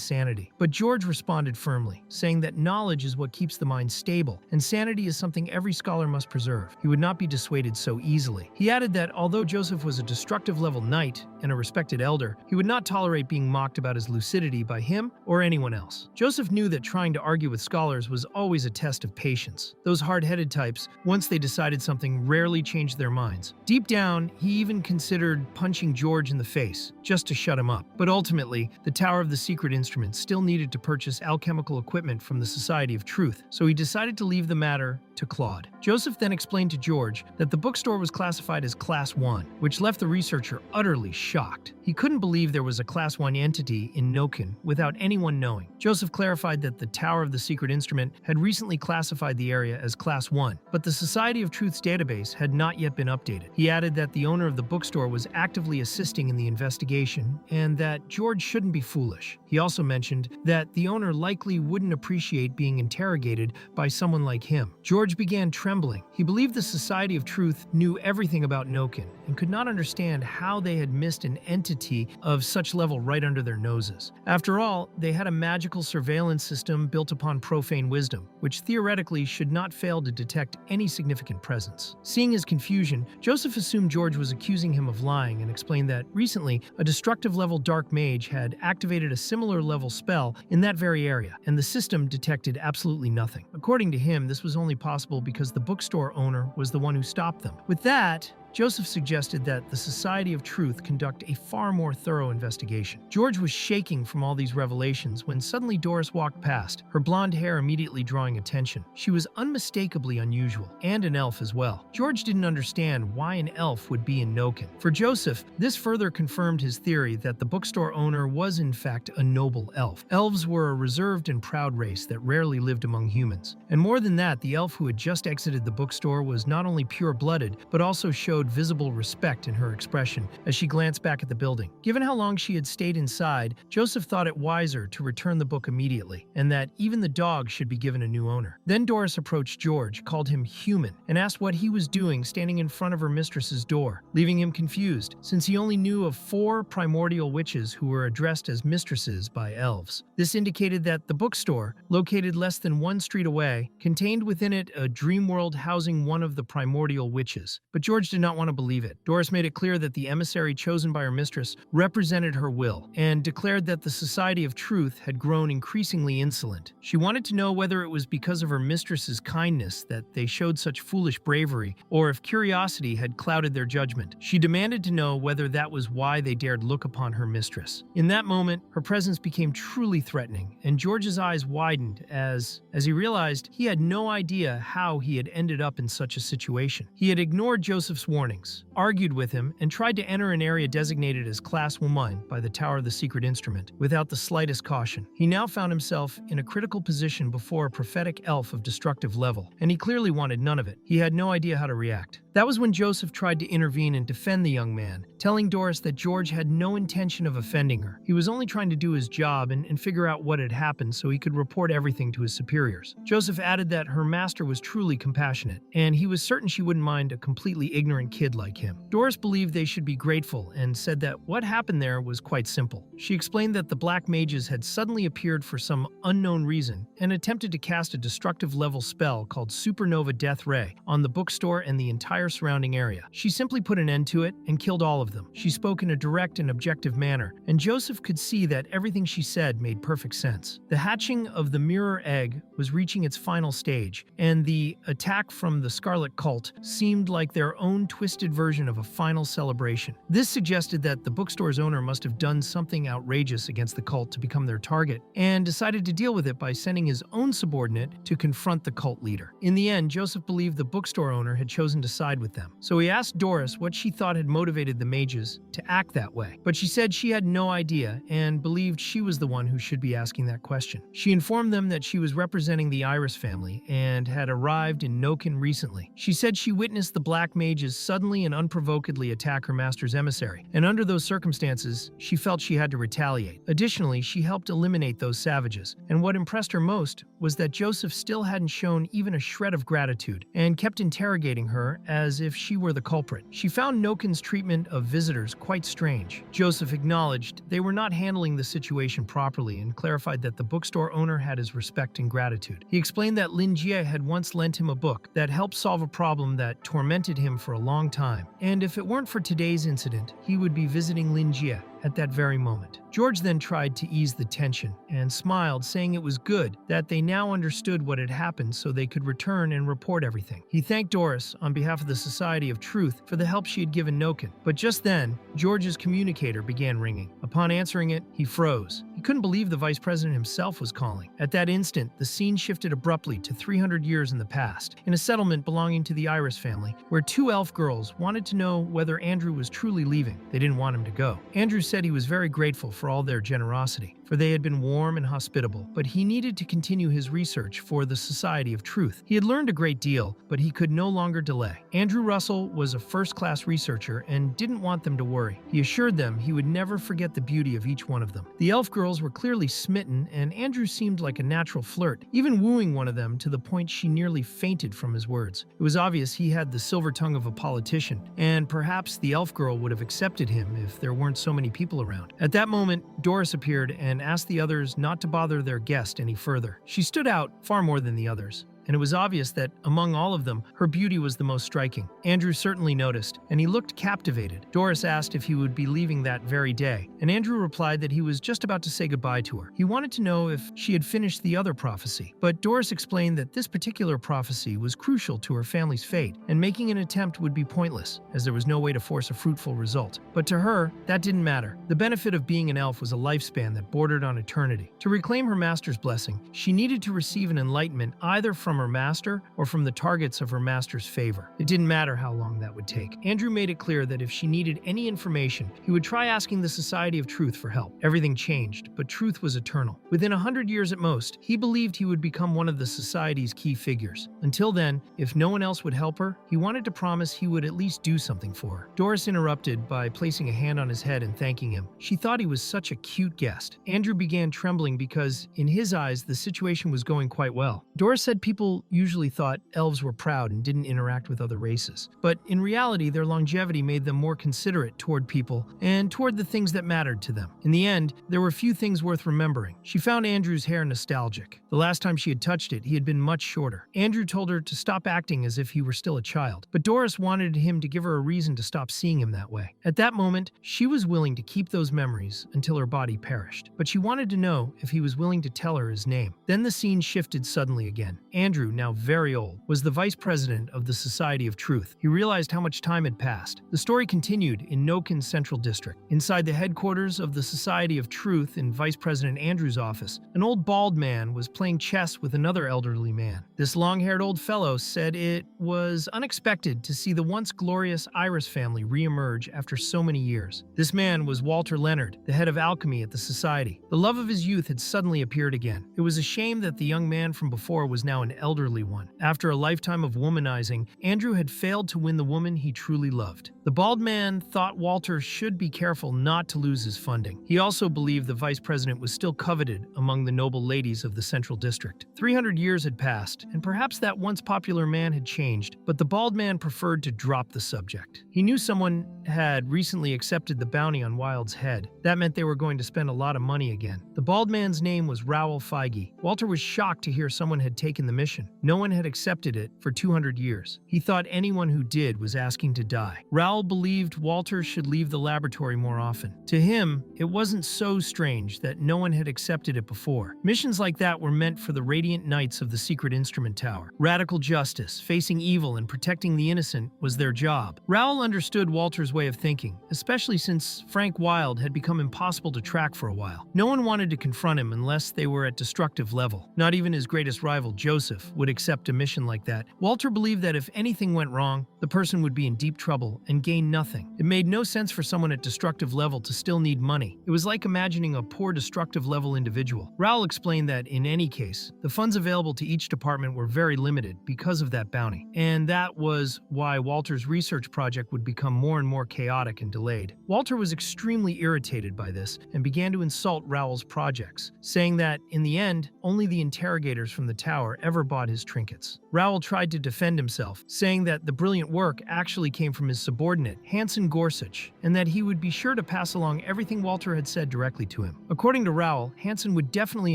sanity. But George responded firmly, saying that knowledge is what keeps the mind stable, and sanity is something every scholar must preserve. He would not be dissuaded so easily. He added that although Joseph was a destructive-level knight and a respected elder, he would not tolerate being mocked about his lucidity by him or anyone else. Joseph knew that trying to argue with scholars was always a test of patience. Those hard-headed types, once they decided something, rarely changed their minds. Deep down, he even considered punching George in the face, just to shut him up. But ultimately, the Tower of the Secret Instrument still needed to purchase alchemical equipment from the Society of Truth, so he decided to leave the matter to Claude. Joseph then explained to George that the bookstore was classified as Class 1, which left the researcher utterly shocked. He couldn't believe there was a Class 1 entity in Noken without anyone knowing. Joseph clarified that the Tower of the Secret Instrument had recently classified the area as Class 1, but the Society of Truth's database had not yet been updated. He added that the owner of the bookstore was actively assisting in the investigation and that George shouldn't be foolish. He also mentioned that the owner likely wouldn't appreciate being interrogated by someone like him. George began trembling. He believed the Society of Truth knew everything about Noken and could not understand how they had missed an entity of such level right under their noses. After all, they had a magical surveillance system built upon profane wisdom, which theoretically should not fail to detect any significant presence. Seeing his confusion, Joseph assumed George was accusing him of lying and explained that recently a destructive-level dark mage had activated a similar-level spell in that very area, and the system detected absolutely nothing. According to him, this was only possible because the bookstore owner was the one who stopped them. With that, Joseph suggested that the Society of Truth conduct a far more thorough investigation. George was shaking from all these revelations when suddenly Doris walked past, her blonde hair immediately drawing attention. She was unmistakably unusual, and an elf as well. George didn't understand why an elf would be in Noken. For Joseph, this further confirmed his theory that the bookstore owner was in fact a noble elf. Elves were a reserved and proud race that rarely lived among humans. And more than that, the elf who had just exited the bookstore was not only pure-blooded, but also showed visible respect in her expression as she glanced back at the building. Given how long she had stayed inside, Joseph thought it wiser to return the book immediately, and that even the dog should be given a new owner. Then Doris approached George, called him human, and asked what he was doing standing in front of her mistress's door, leaving him confused, since he only knew of 4 primordial witches who were addressed as mistresses by elves. This indicated that the bookstore, located less than 1 street away, contained within it a dream world housing one of the primordial witches. But George did not want to believe it. Doris made it clear that the emissary chosen by her mistress represented her will, and declared that the Society of Truth had grown increasingly insolent. She wanted to know whether it was because of her mistress's kindness that they showed such foolish bravery, or if curiosity had clouded their judgment. She demanded to know whether that was why they dared look upon her mistress. In that moment, her presence became truly threatening, and George's eyes widened as he realized he had no idea how he had ended up in such a situation. He had ignored Joseph's warnings, argued with him, and tried to enter an area designated as Class 1 by the Tower of the Secret Instrument without the slightest caution. He now found himself in a critical position before a prophetic elf of destructive level, and he clearly wanted none of it. He had no idea how to react. That was when Joseph tried to intervene and defend the young man, telling Doris that George had no intention of offending her. He was only trying to do his job and figure out what had happened so he could report everything to his superiors. Joseph added that her master was truly compassionate, and he was certain she wouldn't mind a completely ignorant kid like him. Doris believed they should be grateful and said that what happened there was quite simple. She explained that the black mages had suddenly appeared for some unknown reason and attempted to cast a destructive level spell called Supernova Death Ray on the bookstore and the entire entire surrounding area. She simply put an end to it and killed all of them. She spoke in a direct and objective manner, and Joseph could see that everything she said made perfect sense. The hatching of the mirror egg was reaching its final stage, and the attack from the Scarlet Cult seemed like their own twisted version of a final celebration. This suggested that the bookstore's owner must have done something outrageous against the cult to become their target, and decided to deal with it by sending his own subordinate to confront the cult leader. In the end, Joseph believed the bookstore owner had chosen to side with them. So he asked Doris what she thought had motivated the mages to act that way. But she said she had no idea and believed she was the one who should be asking that question. She informed them that she was representing the Iris family and had arrived in Noken recently. She said she witnessed the black mages suddenly and unprovokedly attack her master's emissary, and under those circumstances, she felt she had to retaliate. Additionally, she helped eliminate those savages, and what impressed her most was that Joseph still hadn't shown even a shred of gratitude and kept interrogating her as if she were the culprit. She found Noken's treatment of visitors quite strange. Joseph acknowledged they were not handling the situation properly and clarified that the bookstore owner had his respect and gratitude. He explained that Lin Jie had once lent him a book that helped solve a problem that tormented him for a long time, and if it weren't for today's incident, he would be visiting Lin Jie at that very moment. George then tried to ease the tension and smiled, saying it was good that they now understood what had happened so they could return and report everything. He thanked Doris on behalf of the Society of Truth for the help she had given Noken. But just then, George's communicator began ringing. Upon answering it, he froze. He couldn't believe the vice president himself was calling. At that instant, the scene shifted abruptly to 300 years in the past, in a settlement belonging to the Iris family, where two elf girls wanted to know whether Andrew was truly leaving. They didn't want him to go. Andrew said he was very grateful for all their generosity, for they had been warm and hospitable, but he needed to continue his research for the Society of Truth. He had learned a great deal, but he could no longer delay. Andrew Russell was a first-class researcher and didn't want them to worry. He assured them he would never forget the beauty of each one of them. The elf girls were clearly smitten, and Andrew seemed like a natural flirt, even wooing one of them to the point she nearly fainted from his words. It was obvious he had the silver tongue of a politician, and perhaps the elf girl would have accepted him if there weren't so many people around. At that moment, Doris appeared and asked the others not to bother their guest any further. She stood out far more than the others, and it was obvious that, among all of them, her beauty was the most striking. Andrew certainly noticed, and he looked captivated. Doris asked if he would be leaving that very day, and Andrew replied that he was just about to say goodbye to her. He wanted to know if she had finished the other prophecy, but Doris explained that this particular prophecy was crucial to her family's fate, and making an attempt would be pointless, as there was no way to force a fruitful result. But to her, that didn't matter. The benefit of being an elf was a lifespan that bordered on eternity. To reclaim her master's blessing, she needed to receive an enlightenment either from her master or from the targets of her master's favor. It didn't matter how long that would take. Andrew made it clear that if she needed any information, he would try asking the Society of Truth for help. Everything changed, but truth was eternal. Within 100 years at most, he believed he would become one of the Society's key figures. Until then, if no one else would help her, he wanted to promise he would at least do something for her. Doris interrupted by placing a hand on his head and thanking him. She thought he was such a cute guest. Andrew began trembling because, in his eyes, the situation was going quite well. Doris said people usually thought elves were proud and didn't interact with other races. But in reality, their longevity made them more considerate toward people and toward the things that mattered to them. In the end, there were few things worth remembering. She found Andrew's hair nostalgic. The last time she had touched it, he had been much shorter. Andrew told her to stop acting as if he were still a child, but Doris wanted him to give her a reason to stop seeing him that way. At that moment, she was willing to keep those memories until her body perished, but she wanted to know if he was willing to tell her his name. Then the scene shifted suddenly again. Andrew, now very old, was the vice president of the Society of Truth. He realized how much time had passed. The story continued in Noken's Central District. Inside the headquarters of the Society of Truth in Vice President Andrew's office, an old bald man was playing chess with another elderly man. This long-haired old fellow said it was unexpected to see the once glorious Iris family re-emerge after so many years. This man was Walter Leonard, the head of alchemy at the Society. The love of his youth had suddenly appeared again. It was a shame that the young man from before was now an elderly one. After a lifetime of womanizing, Andrew had failed to win the woman he truly loved. The bald man thought Walter should be careful not to lose his funding. He also believed the vice president was still coveted among the noble ladies of the Central District. 300 years had passed, and perhaps that once popular man had changed, but the bald man preferred to drop the subject. He knew someone had recently accepted the bounty on Wild's head. That meant they were going to spend a lot of money again. The bald man's name was Raoul Feige. Walter was shocked to hear someone had taken the the mission. No one had accepted it for 200 years. He thought anyone who did was asking to die. Raoul believed Walter should leave the laboratory more often. To him, it wasn't so strange that no one had accepted it before. Missions like that were meant for the Radiant Knights of the Secret Instrument Tower. Radical justice, facing evil and protecting the innocent was their job. Raoul understood Walter's way of thinking, especially since Frank Wilde had become impossible to track for a while. No one wanted to confront him unless they were at destructive level. Not even his greatest rival, Joseph, would accept a mission like that. Walter believed that if anything went wrong, the person would be in deep trouble and gain nothing. It made no sense for someone at destructive level to still need money. It was like imagining a poor destructive level individual. Raoul explained that in any case, the funds available to each department were very limited because of that bounty. And that was why Walter's research project would become more and more chaotic and delayed. Walter was extremely irritated by this and began to insult Raoul's projects, saying that, in the end, only the interrogators from the tower ever bought his trinkets. Raoul tried to defend himself, saying that the brilliant work actually came from his subordinate, Hanson Gorsuch, and that he would be sure to pass along everything Walter had said directly to him. According to Raoul, Hanson would definitely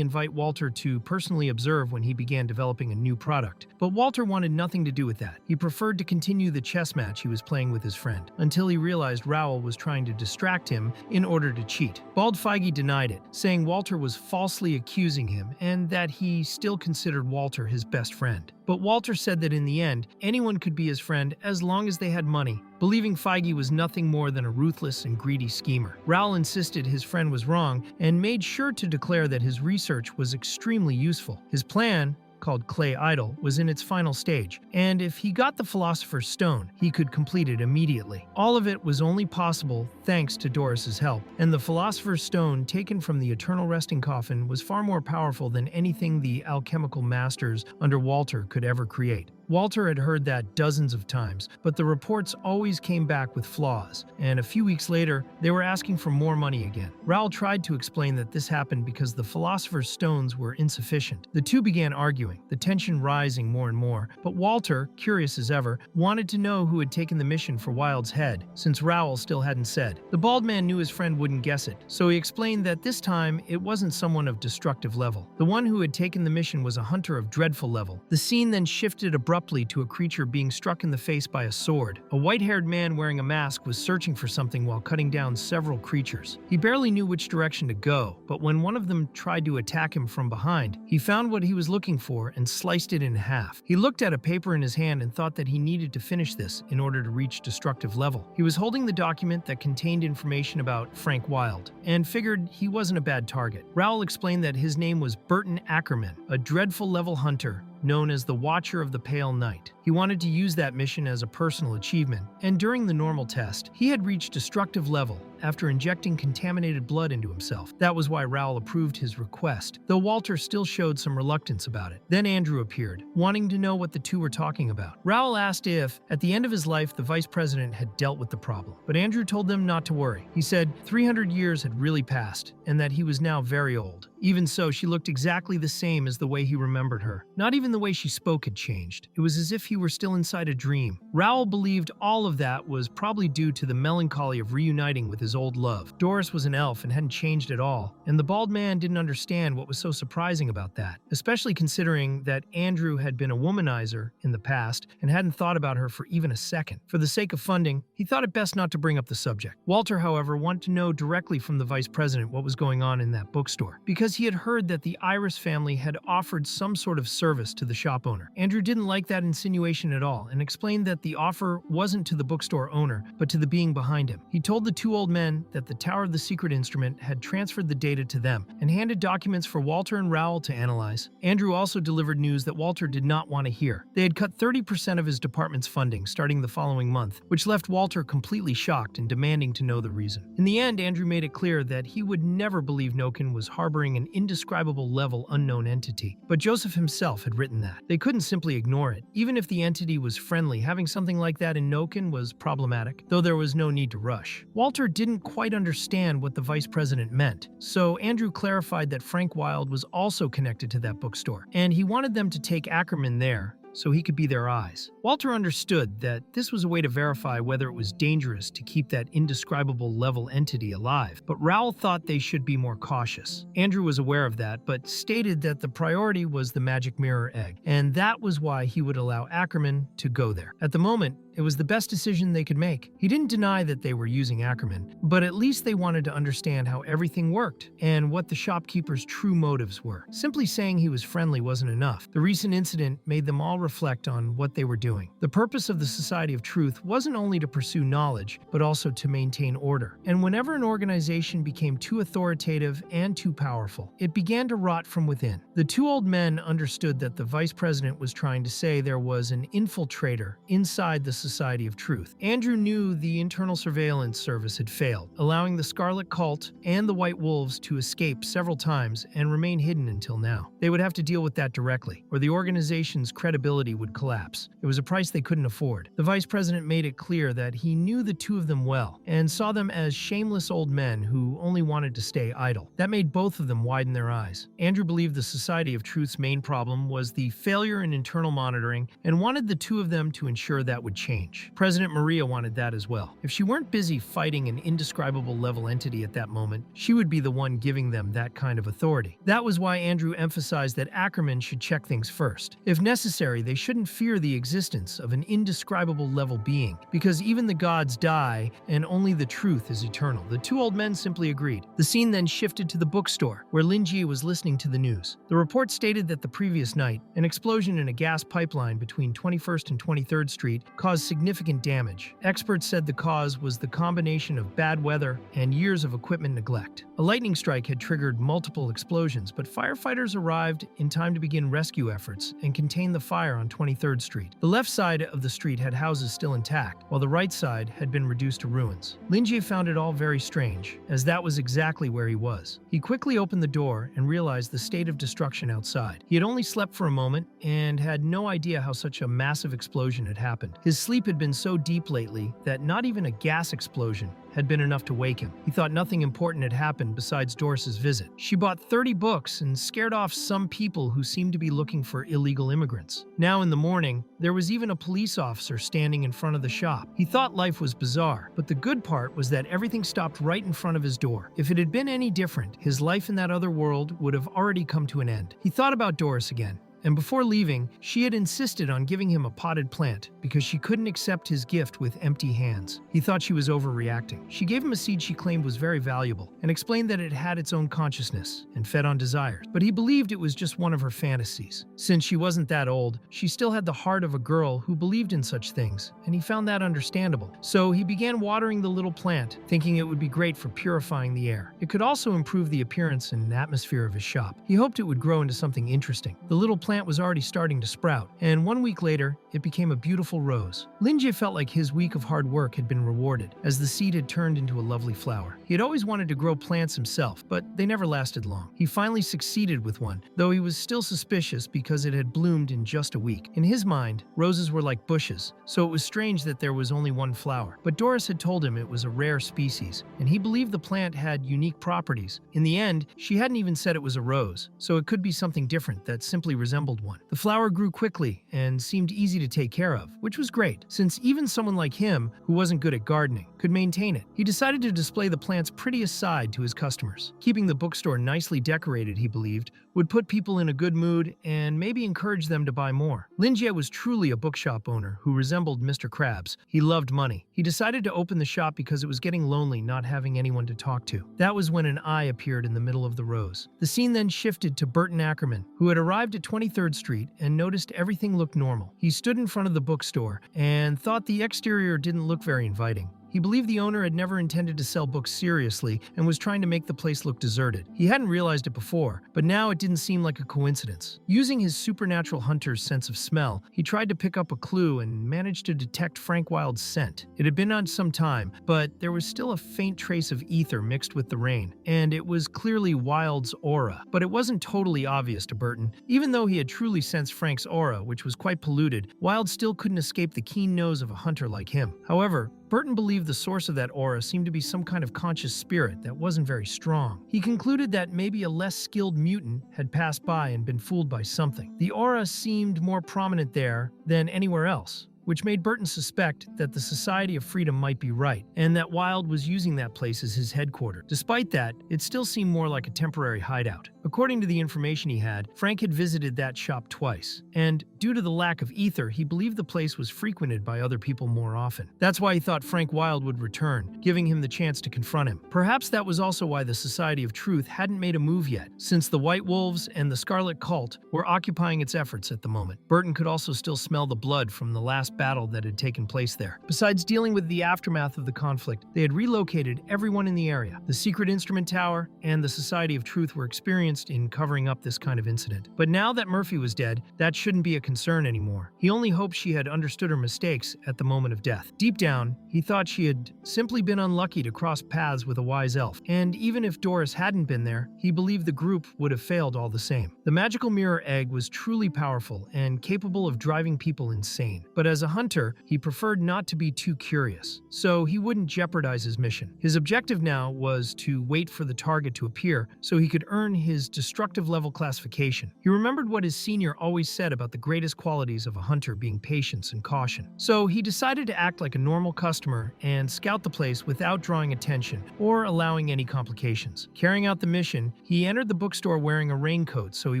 invite Walter to personally observe when he began developing a new product. But Walter wanted nothing to do with that. He preferred to continue the chess match he was playing with his friend, until he realized Raoul was trying to distract him in order to cheat. Bald Feige denied it, saying Walter was falsely accusing him and that he still considered Walter his best friend. But Walter said that in the end, anyone could be his friend as long as they had money, believing Feige was nothing more than a ruthless and greedy schemer. Raoul insisted his friend was wrong and made sure to declare that his research was extremely useful. His plan, called Clay Idol, was in its final stage, and if he got the Philosopher's Stone, he could complete it immediately. All of it was only possible thanks to Doris's help, and the Philosopher's Stone taken from the Eternal Resting Coffin was far more powerful than anything the alchemical masters under Walter could ever create. Walter had heard that dozens of times, but the reports always came back with flaws, and a few weeks later, they were asking for more money again. Raoul tried to explain that this happened because the Philosopher's Stones were insufficient. The two began arguing, the tension rising more and more, but Walter, curious as ever, wanted to know who had taken the mission for Wilde's head, since Raoul still hadn't said. The bald man knew his friend wouldn't guess it, so he explained that this time it wasn't someone of destructive level. The one who had taken the mission was a hunter of dreadful level. The scene then shifted abruptly to a creature being struck in the face by a sword. A white-haired man wearing a mask was searching for something while cutting down several creatures. He barely knew which direction to go, but when one of them tried to attack him from behind, he found what he was looking for and sliced it in half. He looked at a paper in his hand and thought that he needed to finish this in order to reach destructive level. He was holding the document that contained information about Frank Wilde, and figured he wasn't a bad target. Raoul explained that his name was Burton Ackerman, a dreadful level hunter known as the Watcher of the Pale Night. He wanted to use that mission as a personal achievement, and during the normal test, he had reached destructive level after injecting contaminated blood into himself. That was why Raoul approved his request, though Walter still showed some reluctance about it. Then Andrew appeared, wanting to know what the two were talking about. Raoul asked if, at the end of his life, the vice president had dealt with the problem, but Andrew told them not to worry. He said 300 years had really passed, and that he was now very old. Even so, she looked exactly the same as the way he remembered her. Not even the way she spoke had changed. It was as if he were still inside a dream. Raoul believed all of that was probably due to the melancholy of reuniting with his old love. Doris was an elf and hadn't changed at all, and the bald man didn't understand what was so surprising about that, especially considering that Andrew had been a womanizer in the past and hadn't thought about her for even a second. For the sake of funding, he thought it best not to bring up the subject. Walter, however, wanted to know directly from the vice president what was going on in that bookstore, because he had heard that the Iris family had offered some sort of service to the shop owner. Andrew didn't like that insinuation at all and explained that the offer wasn't to the bookstore owner, but to the being behind him. He told the two old men that the Tower of the Secret Instrument had transferred the data to them and handed documents for Walter and Raoul to analyze. Andrew also delivered news that Walter did not want to hear. They had cut 30% of his department's funding starting the following month, which left Walter completely shocked and demanding to know the reason. In the end, Andrew made it clear that he would never believe Noken was harboring an indescribable level unknown entity, but Joseph himself had written that. They couldn't simply ignore it. Even if the entity was friendly, having something like that in Noken was problematic, though there was no need to rush. Walter didn't quite understand what the vice president meant, so Andrew clarified that Frank Wilde was also connected to that bookstore, and he wanted them to take Ackerman there so he could be their eyes. Walter understood that this was a way to verify whether it was dangerous to keep that indescribable level entity alive, but Raoul thought they should be more cautious. Andrew was aware of that, but stated that the priority was the magic mirror egg, and that was why he would allow Ackerman to go there. At the moment, it was the best decision they could make. He didn't deny that they were using Ackerman, but at least they wanted to understand how everything worked and what the shopkeeper's true motives were. Simply saying he was friendly wasn't enough. The recent incident made them all reflect on what they were doing. The purpose of the Society of Truth wasn't only to pursue knowledge, but also to maintain order. And whenever an organization became too authoritative and too powerful, it began to rot from within. The two old men understood that the vice president was trying to say there was an infiltrator inside the Society of Truth. Andrew knew the internal surveillance service had failed, allowing the Scarlet Cult and the White Wolves to escape several times and remain hidden until now. They would have to deal with that directly, or the organization's credibility would collapse. It was a price they couldn't afford. The vice president made it clear that he knew the two of them well and saw them as shameless old men who only wanted to stay idle. That made both of them widen their eyes. Andrew believed the Society of Truth's main problem was the failure in internal monitoring and wanted the two of them to ensure that would change. President Maria wanted that as well. If she weren't busy fighting an indescribable level entity at that moment, she would be the one giving them that kind of authority. That was why Andrew emphasized that Ackerman should check things first. If necessary, they shouldn't fear the existence of an indescribable level being, because even the gods die and only the truth is eternal. The two old men simply agreed. The scene then shifted to the bookstore, where Linji was listening to the news. The report stated that the previous night, an explosion in a gas pipeline between 21st and 23rd Street caused significant damage. Experts said the cause was the combination of bad weather and years of equipment neglect. A lightning strike had triggered multiple explosions, but firefighters arrived in time to begin rescue efforts and contain the fire on 23rd Street. The left side of the street had houses still intact, while the right side had been reduced to ruins. Linji found it all very strange, as that was exactly where he was. He quickly opened the door and realized the state of destruction outside. He had only slept for a moment and had no idea how such a massive explosion had happened. His sleep had been so deep lately that not even a gas explosion had been enough to wake him. He thought nothing important had happened besides Doris's visit. She bought 30 books and scared off some people who seemed to be looking for illegal immigrants. Now in the morning, there was even a police officer standing in front of the shop. He thought life was bizarre, but the good part was that everything stopped right in front of his door. If it had been any different, his life in that other world would have already come to an end. He thought about Doris again. And before leaving, she had insisted on giving him a potted plant because she couldn't accept his gift with empty hands. He thought she was overreacting. She gave him a seed she claimed was very valuable and explained that it had its own consciousness and fed on desires. But he believed it was just one of her fantasies. Since she wasn't that old, she still had the heart of a girl who believed in such things, and he found that understandable. So he began watering the little plant, thinking it would be great for purifying the air. It could also improve the appearance and atmosphere of his shop. He hoped it would grow into something interesting. The little plant was already starting to sprout, and 1 week later, it became a beautiful rose. Linji felt like his week of hard work had been rewarded, as the seed had turned into a lovely flower. He had always wanted to grow plants himself, but they never lasted long. He finally succeeded with one, though he was still suspicious because it had bloomed in just a week. In his mind, roses were like bushes, so it was strange that there was only one flower. But Doris had told him it was a rare species, and he believed the plant had unique properties. In the end, she hadn't even said it was a rose, so it could be something different that simply resembled one. The flower grew quickly and seemed easy to take care of, which was great, since even someone like him, who wasn't good at gardening, could maintain it. He decided to display the plant's prettiest side to his customers. Keeping the bookstore nicely decorated, he believed, would put people in a good mood and maybe encourage them to buy more. Linjie was truly a bookshop owner who resembled Mr. Krabs. He loved money. He decided to open the shop because it was getting lonely not having anyone to talk to. That was when an eye appeared in the middle of the rows. The scene then shifted to Burton Ackerman, who had arrived at 23rd Street and noticed everything looked normal. He stood in front of the bookstore and thought the exterior didn't look very inviting. He believed the owner had never intended to sell books seriously and was trying to make the place look deserted. He hadn't realized it before, but now it didn't seem like a coincidence. Using his supernatural hunter's sense of smell, he tried to pick up a clue and managed to detect Frank Wilde's scent. It had been on some time, but there was still a faint trace of ether mixed with the rain, and it was clearly Wilde's aura. But it wasn't totally obvious to Burton. Even though he had truly sensed Frank's aura, which was quite polluted, Wilde still couldn't escape the keen nose of a hunter like him. However, Burton believed the source of that aura seemed to be some kind of conscious spirit that wasn't very strong. He concluded that maybe a less skilled mutant had passed by and been fooled by something. The aura seemed more prominent there than anywhere else, which made Burton suspect that the Society of Freedom might be right, and that Wilde was using that place as his headquarters. Despite that, it still seemed more like a temporary hideout. According to the information he had, Frank had visited that shop twice, and due to the lack of ether, he believed the place was frequented by other people more often. That's why he thought Frank Wilde would return, giving him the chance to confront him. Perhaps that was also why the Society of Truth hadn't made a move yet, since the White Wolves and the Scarlet Cult were occupying its efforts at the moment. Burton could also still smell the blood from the last battle that had taken place there. Besides dealing with the aftermath of the conflict, they had relocated everyone in the area. The Secret Instrument Tower and the Society of Truth were experienced in covering up this kind of incident. But now that Murphy was dead, that shouldn't be a concern anymore. He only hoped she had understood her mistakes at the moment of death. Deep down, he thought she had simply been unlucky to cross paths with a wise elf. And even if Doris hadn't been there, he believed the group would have failed all the same. The magical mirror egg was truly powerful and capable of driving people insane. But as a hunter, he preferred not to be too curious, so he wouldn't jeopardize his mission. His objective now was to wait for the target to appear so he could earn his destructive level classification. He remembered what his senior always said about the greatest qualities of a hunter being patience and caution. So he decided to act like a normal customer and scout the place without drawing attention or allowing any complications. Carrying out the mission, he entered the bookstore wearing a raincoat so he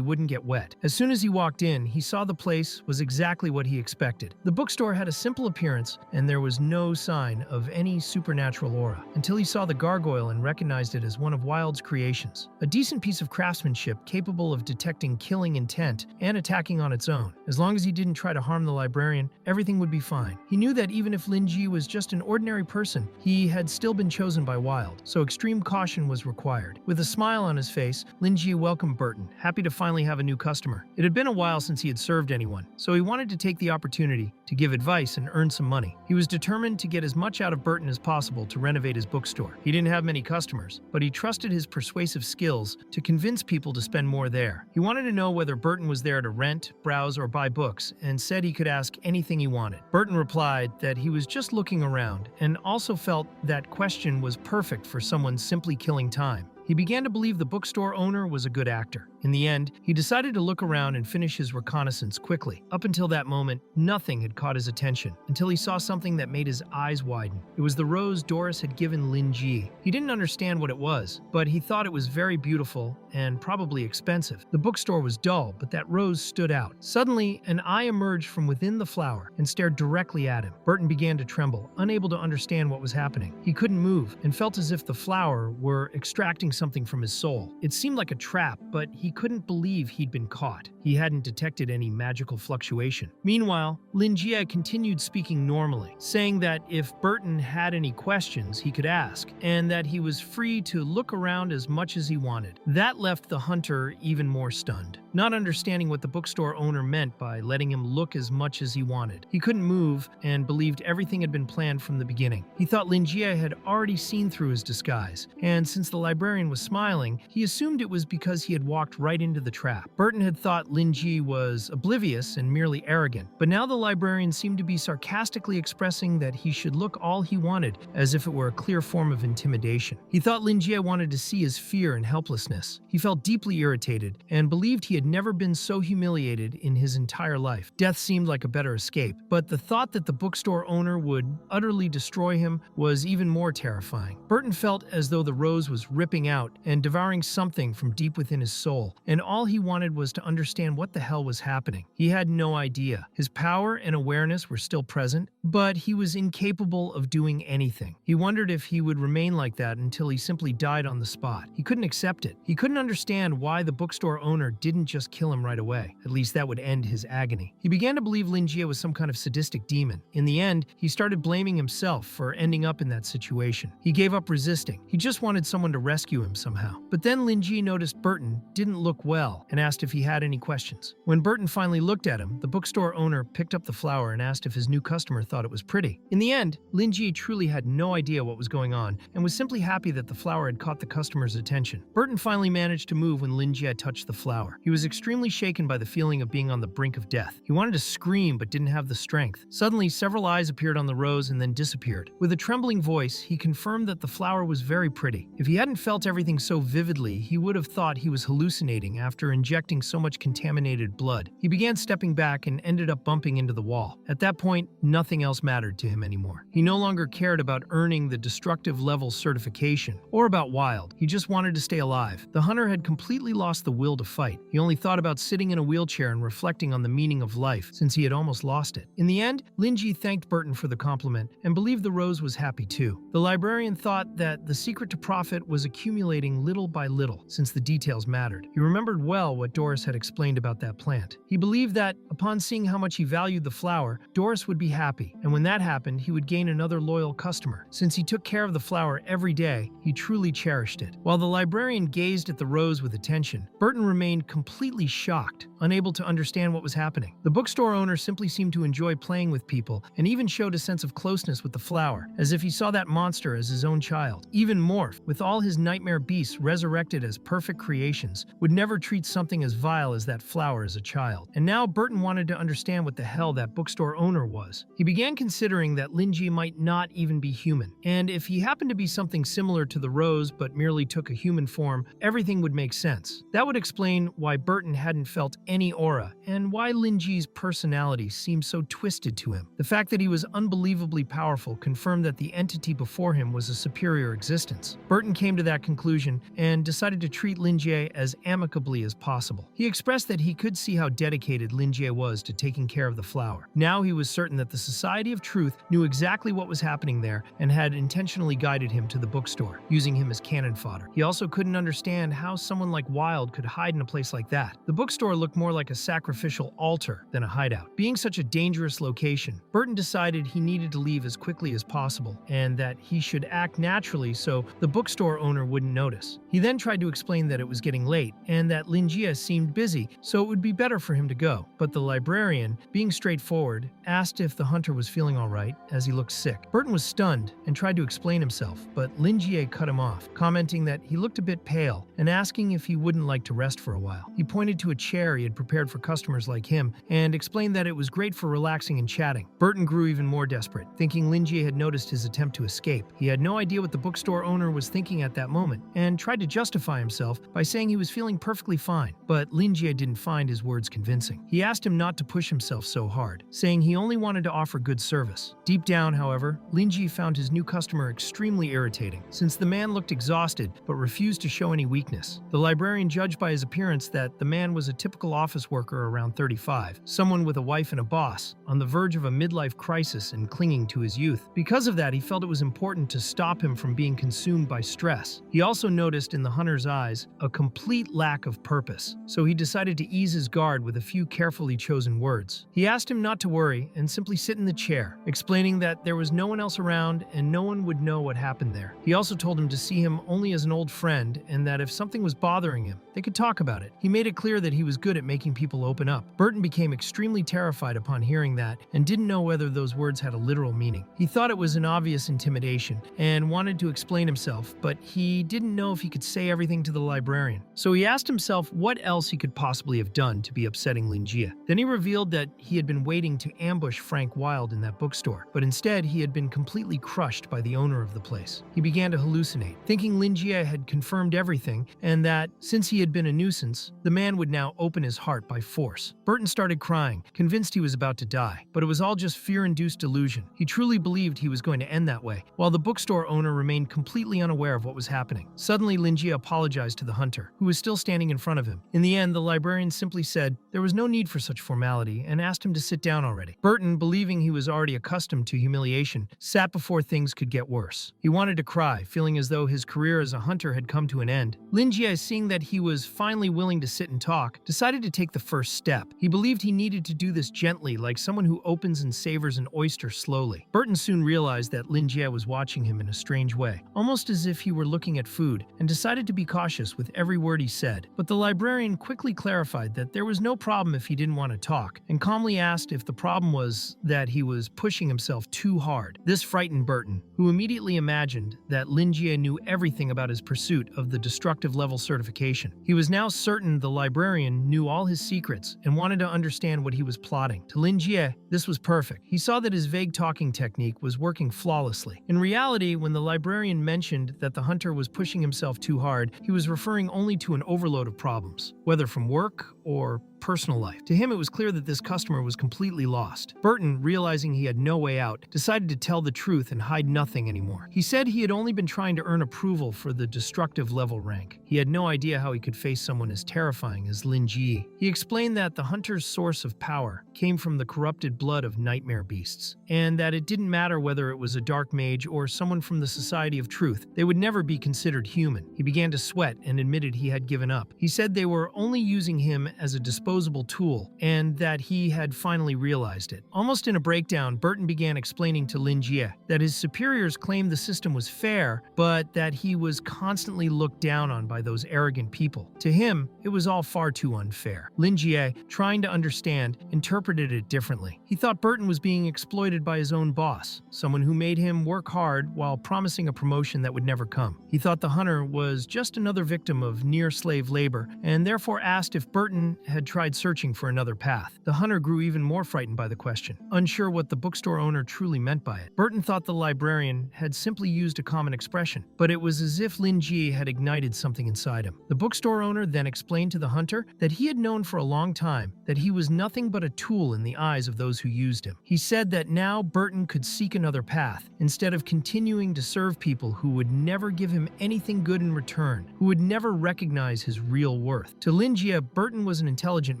wouldn't get wet. As soon as he walked in, he saw the place was exactly what he expected. The bookstore had a simple appearance, and there was no sign of any supernatural aura, until he saw the gargoyle and recognized it as one of Wilde's creations. A decent piece of craftsmanship capable of detecting killing intent and attacking on its own. As long as he didn't try to harm the librarian, everything would be fine. He knew that even if Linji was just an ordinary person, he had still been chosen by Wilde, so extreme caution was required. With a smile on his face, Linji welcomed Burton, happy to finally have a new customer. It had been a while since he had served anyone, so he wanted to take the opportunity to give advice and earn some money. He was determined to get as much out of Burton as possible to renovate his bookstore. He didn't have many customers, but he trusted his persuasive skills to convince people to spend more there. He wanted to know whether Burton was there to rent, browse, or buy books, and said he could ask anything he wanted. Burton replied that he was just looking around, and also felt that question was perfect for someone simply killing time. He began to believe the bookstore owner was a good actor. In the end, he decided to look around and finish his reconnaissance quickly. Up until that moment, nothing had caught his attention, until he saw something that made his eyes widen. It was the rose Doris had given Lin Ji. He didn't understand what it was, but he thought it was very beautiful and probably expensive. The bookstore was dull, but that rose stood out. Suddenly, an eye emerged from within the flower and stared directly at him. Burton began to tremble, unable to understand what was happening. He couldn't move and felt as if the flower were extracting something from his soul. It seemed like a trap, but he couldn't believe he'd been caught. He hadn't detected any magical fluctuation. Meanwhile, Lin Jie continued speaking normally, saying that if Burton had any questions, he could ask, and that he was free to look around as much as he wanted. That left the hunter even more stunned, not understanding what the bookstore owner meant by letting him look as much as he wanted. He couldn't move and believed everything had been planned from the beginning. He thought Lin Jie had already seen through his disguise, and since the librarian was smiling, he assumed it was because he had walked right into the trap. Burton had thought Lin Ji was oblivious and merely arrogant, but now the librarian seemed to be sarcastically expressing that he should look all he wanted, as if it were a clear form of intimidation. He thought Lin Jie wanted to see his fear and helplessness. He felt deeply irritated and believed he had never been so humiliated in his entire life. Death seemed like a better escape, but the thought that the bookstore owner would utterly destroy him was even more terrifying. Burton felt as though the rose was ripping out and devouring something from deep within his soul, and all he wanted was to understand what the hell was happening. He had no idea. His power and awareness were still present, but he was incapable of doing anything. He wondered if he would remain like that until he simply died on the spot. He couldn't accept it. He couldn't understand why the bookstore owner didn't just kill him right away. At least that would end his agony. He began to believe Lin Jie was some kind of sadistic demon. In the end, he started blaming himself for ending up in that situation. He gave up resisting. He just wanted someone to rescue him him somehow. But then Lin Ji noticed Burton didn't look well and asked if he had any questions. When Burton finally looked at him, the bookstore owner picked up the flower and asked if his new customer thought it was pretty. In the end, Lin Ji truly had no idea what was going on and was simply happy that the flower had caught the customer's attention. Burton finally managed to move when Lin Ji had touched the flower. He was extremely shaken by the feeling of being on the brink of death. He wanted to scream but didn't have the strength. Suddenly, several eyes appeared on the rose and then disappeared. With a trembling voice, he confirmed that the flower was very pretty. If he hadn't felt everything so vividly, he would have thought he was hallucinating after injecting so much contaminated blood. He began stepping back and ended up bumping into the wall. At that point, nothing else mattered to him anymore. He no longer cared about earning the destructive level certification or about Wild. He just wanted to stay alive. The hunter had completely lost the will to fight. He only thought about sitting in a wheelchair and reflecting on the meaning of life, since he had almost lost it. In the end, Lin Ji thanked Burton for the compliment and believed the rose was happy too. The librarian thought that the secret to profit was accumulating little by little, since the details mattered. He remembered well what Doris had explained about that plant. He believed that, upon seeing how much he valued the flower, Doris would be happy, and when that happened, he would gain another loyal customer. Since he took care of the flower every day, he truly cherished it. While the librarian gazed at the rose with attention, Burton remained completely shocked, unable to understand what was happening. The bookstore owner simply seemed to enjoy playing with people and even showed a sense of closeness with the flower, as if he saw that monster as his own child. Even Morph, with all his nightmare beasts resurrected as perfect creations, would never treat something as vile as that flower as a child. And now Burton wanted to understand what the hell that bookstore owner was. He began considering that Lin Ji might not even be human, and if he happened to be something similar to the rose but merely took a human form, everything would make sense. That would explain why Burton hadn't felt any aura, and why Lin Ji's personality seemed so twisted to him. The fact that he was unbelievably powerful confirmed that the entity before him was a superior existence. Burton came to that conclusion and decided to treat Lin Ji as amicably as possible. He expressed that he could see how dedicated Lin Ji was to taking care of the flower. Now he was certain that the Society of Truth knew exactly what was happening there and had intentionally guided him to the bookstore, using him as cannon fodder. He also couldn't understand how someone like Wild could hide in a place like that. The bookstore looked more like a sacrificial altar than a hideout. Being such a dangerous location, Burton decided he needed to leave as quickly as possible and that he should act naturally so the bookstore owner wouldn't notice. He then tried to explain that it was getting late and that Lin Ji seemed busy, so it would be better for him to go. But the librarian, being straightforward, asked if the hunter was feeling all right as he looked sick. Burton was stunned and tried to explain himself, but Lin Ji cut him off, commenting that he looked a bit pale and asking if he wouldn't like to rest for a while. He pointed to a chair he had prepared for customers like him and explained that it was great for relaxing and chatting. Burton grew even more desperate, thinking Lin Ji had noticed his attempt to escape. He had no idea what the bookstore owner was thinking at that moment and tried to justify himself by saying he was feeling perfectly fine, but Lin Ji didn't find his words convincing. He asked him not to push himself so hard, saying he only wanted to offer good service. Deep down, however, Lin Ji found his new customer extremely irritating, since the man looked exhausted but refused to show any weakness. The librarian judged by his appearance that the man was a typical office worker around 35, someone with a wife and a boss, on the verge of a midlife crisis and clinging to his youth. Because of that, he felt it was important to stop him from being consumed by stress. He also noticed in the hunter's eyes a complete lack of purpose, so he decided to ease his guard with a few carefully chosen words. He asked him not to worry and simply sit in the chair, explaining that there was no one else around and no one would know what happened there. He also told him to see him only as an old friend and that if something was bothering him, they could talk about it. He made it clear that he was good at making people open up. Burton became extremely terrified upon hearing that and didn't know whether those words had a literal meaning. He thought it was an obvious intimidation and wanted to explain himself, but he didn't know if he could say everything to the librarian. So he asked himself what else he could possibly have done to be upsetting Lin Ji. Then he revealed that he had been waiting to ambush Frank Wild in that bookstore, but instead he had been completely crushed by the owner of the place. He began to hallucinate, thinking Lin Ji had confirmed everything and that, since he had been a nuisance, the man would now open his heart by force. Burton started crying, convinced he was about to die, but it was all just fear-induced delusion. He truly believed he was going to end that way, while the bookstore owner remained completely unaware of what was happening. Suddenly, Lin Ji apologized to the hunter, who was still standing in front of him. In the end, the librarian simply said there was no need for such formality and asked him to sit down already. Burton, believing he was already accustomed to humiliation, sat before things could get worse. He wanted to cry, feeling as though his career as a hunter had come to an end. Lin Ji, seeing that he was finally willing to sit and talk, decided to take the first step. He believed he needed to do this gently, like someone who opens and savors an oyster slowly. Burton soon realized that Lin Ji was watching him in a strange way, almost as if he were looking at get food and decided to be cautious with every word he said. But the librarian quickly clarified that there was no problem if he didn't want to talk, and calmly asked if the problem was that he was pushing himself too hard. This frightened Burton, who immediately imagined that Lin Jie knew everything about his pursuit of the destructive level certification. He was now certain the librarian knew all his secrets and wanted to understand what he was plotting. To Lin Jie, this was perfect. He saw that his vague talking technique was working flawlessly. In reality, when the librarian mentioned that the hunter was pushing himself too hard, he was referring only to an overload of problems, whether from work or personal life. To him, it was clear that this customer was completely lost. Burton, realizing he had no way out, decided to tell the truth and hide nothing anymore. He said he had only been trying to earn approval for the destructive level rank. He had no idea how he could face someone as terrifying as Lin Jie. He explained that the hunter's source of power came from the corrupted blood of nightmare beasts, and that it didn't matter whether it was a dark mage or someone from the Society of Truth, they would never be considered human. He began to sweat and admitted he had given up. He said they were only using him as a disposable tool, and that he had finally realized it. Almost in a breakdown, Burton began explaining to Lin Jie that his superiors claimed the system was fair, but that he was constantly looked down on by those arrogant people. To him, it was all far too unfair. Lin Jie, trying to understand, interpreted it differently. He thought Burton was being exploited by his own boss, someone who made him work hard while promising a promotion that would never come. He thought the hunter was just another victim of near-slave labor, and therefore asked if Burton had tried searching for another path. The hunter grew even more frightened by the question, unsure what the bookstore owner truly meant by it. Burton thought the librarian had simply used a common expression, but it was as if Lin Jie had ignited something inside him. The bookstore owner then explained to the hunter that he had known for a long time that he was nothing but a tool in the eyes of those who used him. He said that now Burton could seek another path, instead of continuing to serve people who would never give him anything good in return, who would never recognize his real worth. To Lin Jie, Burton was an intelligent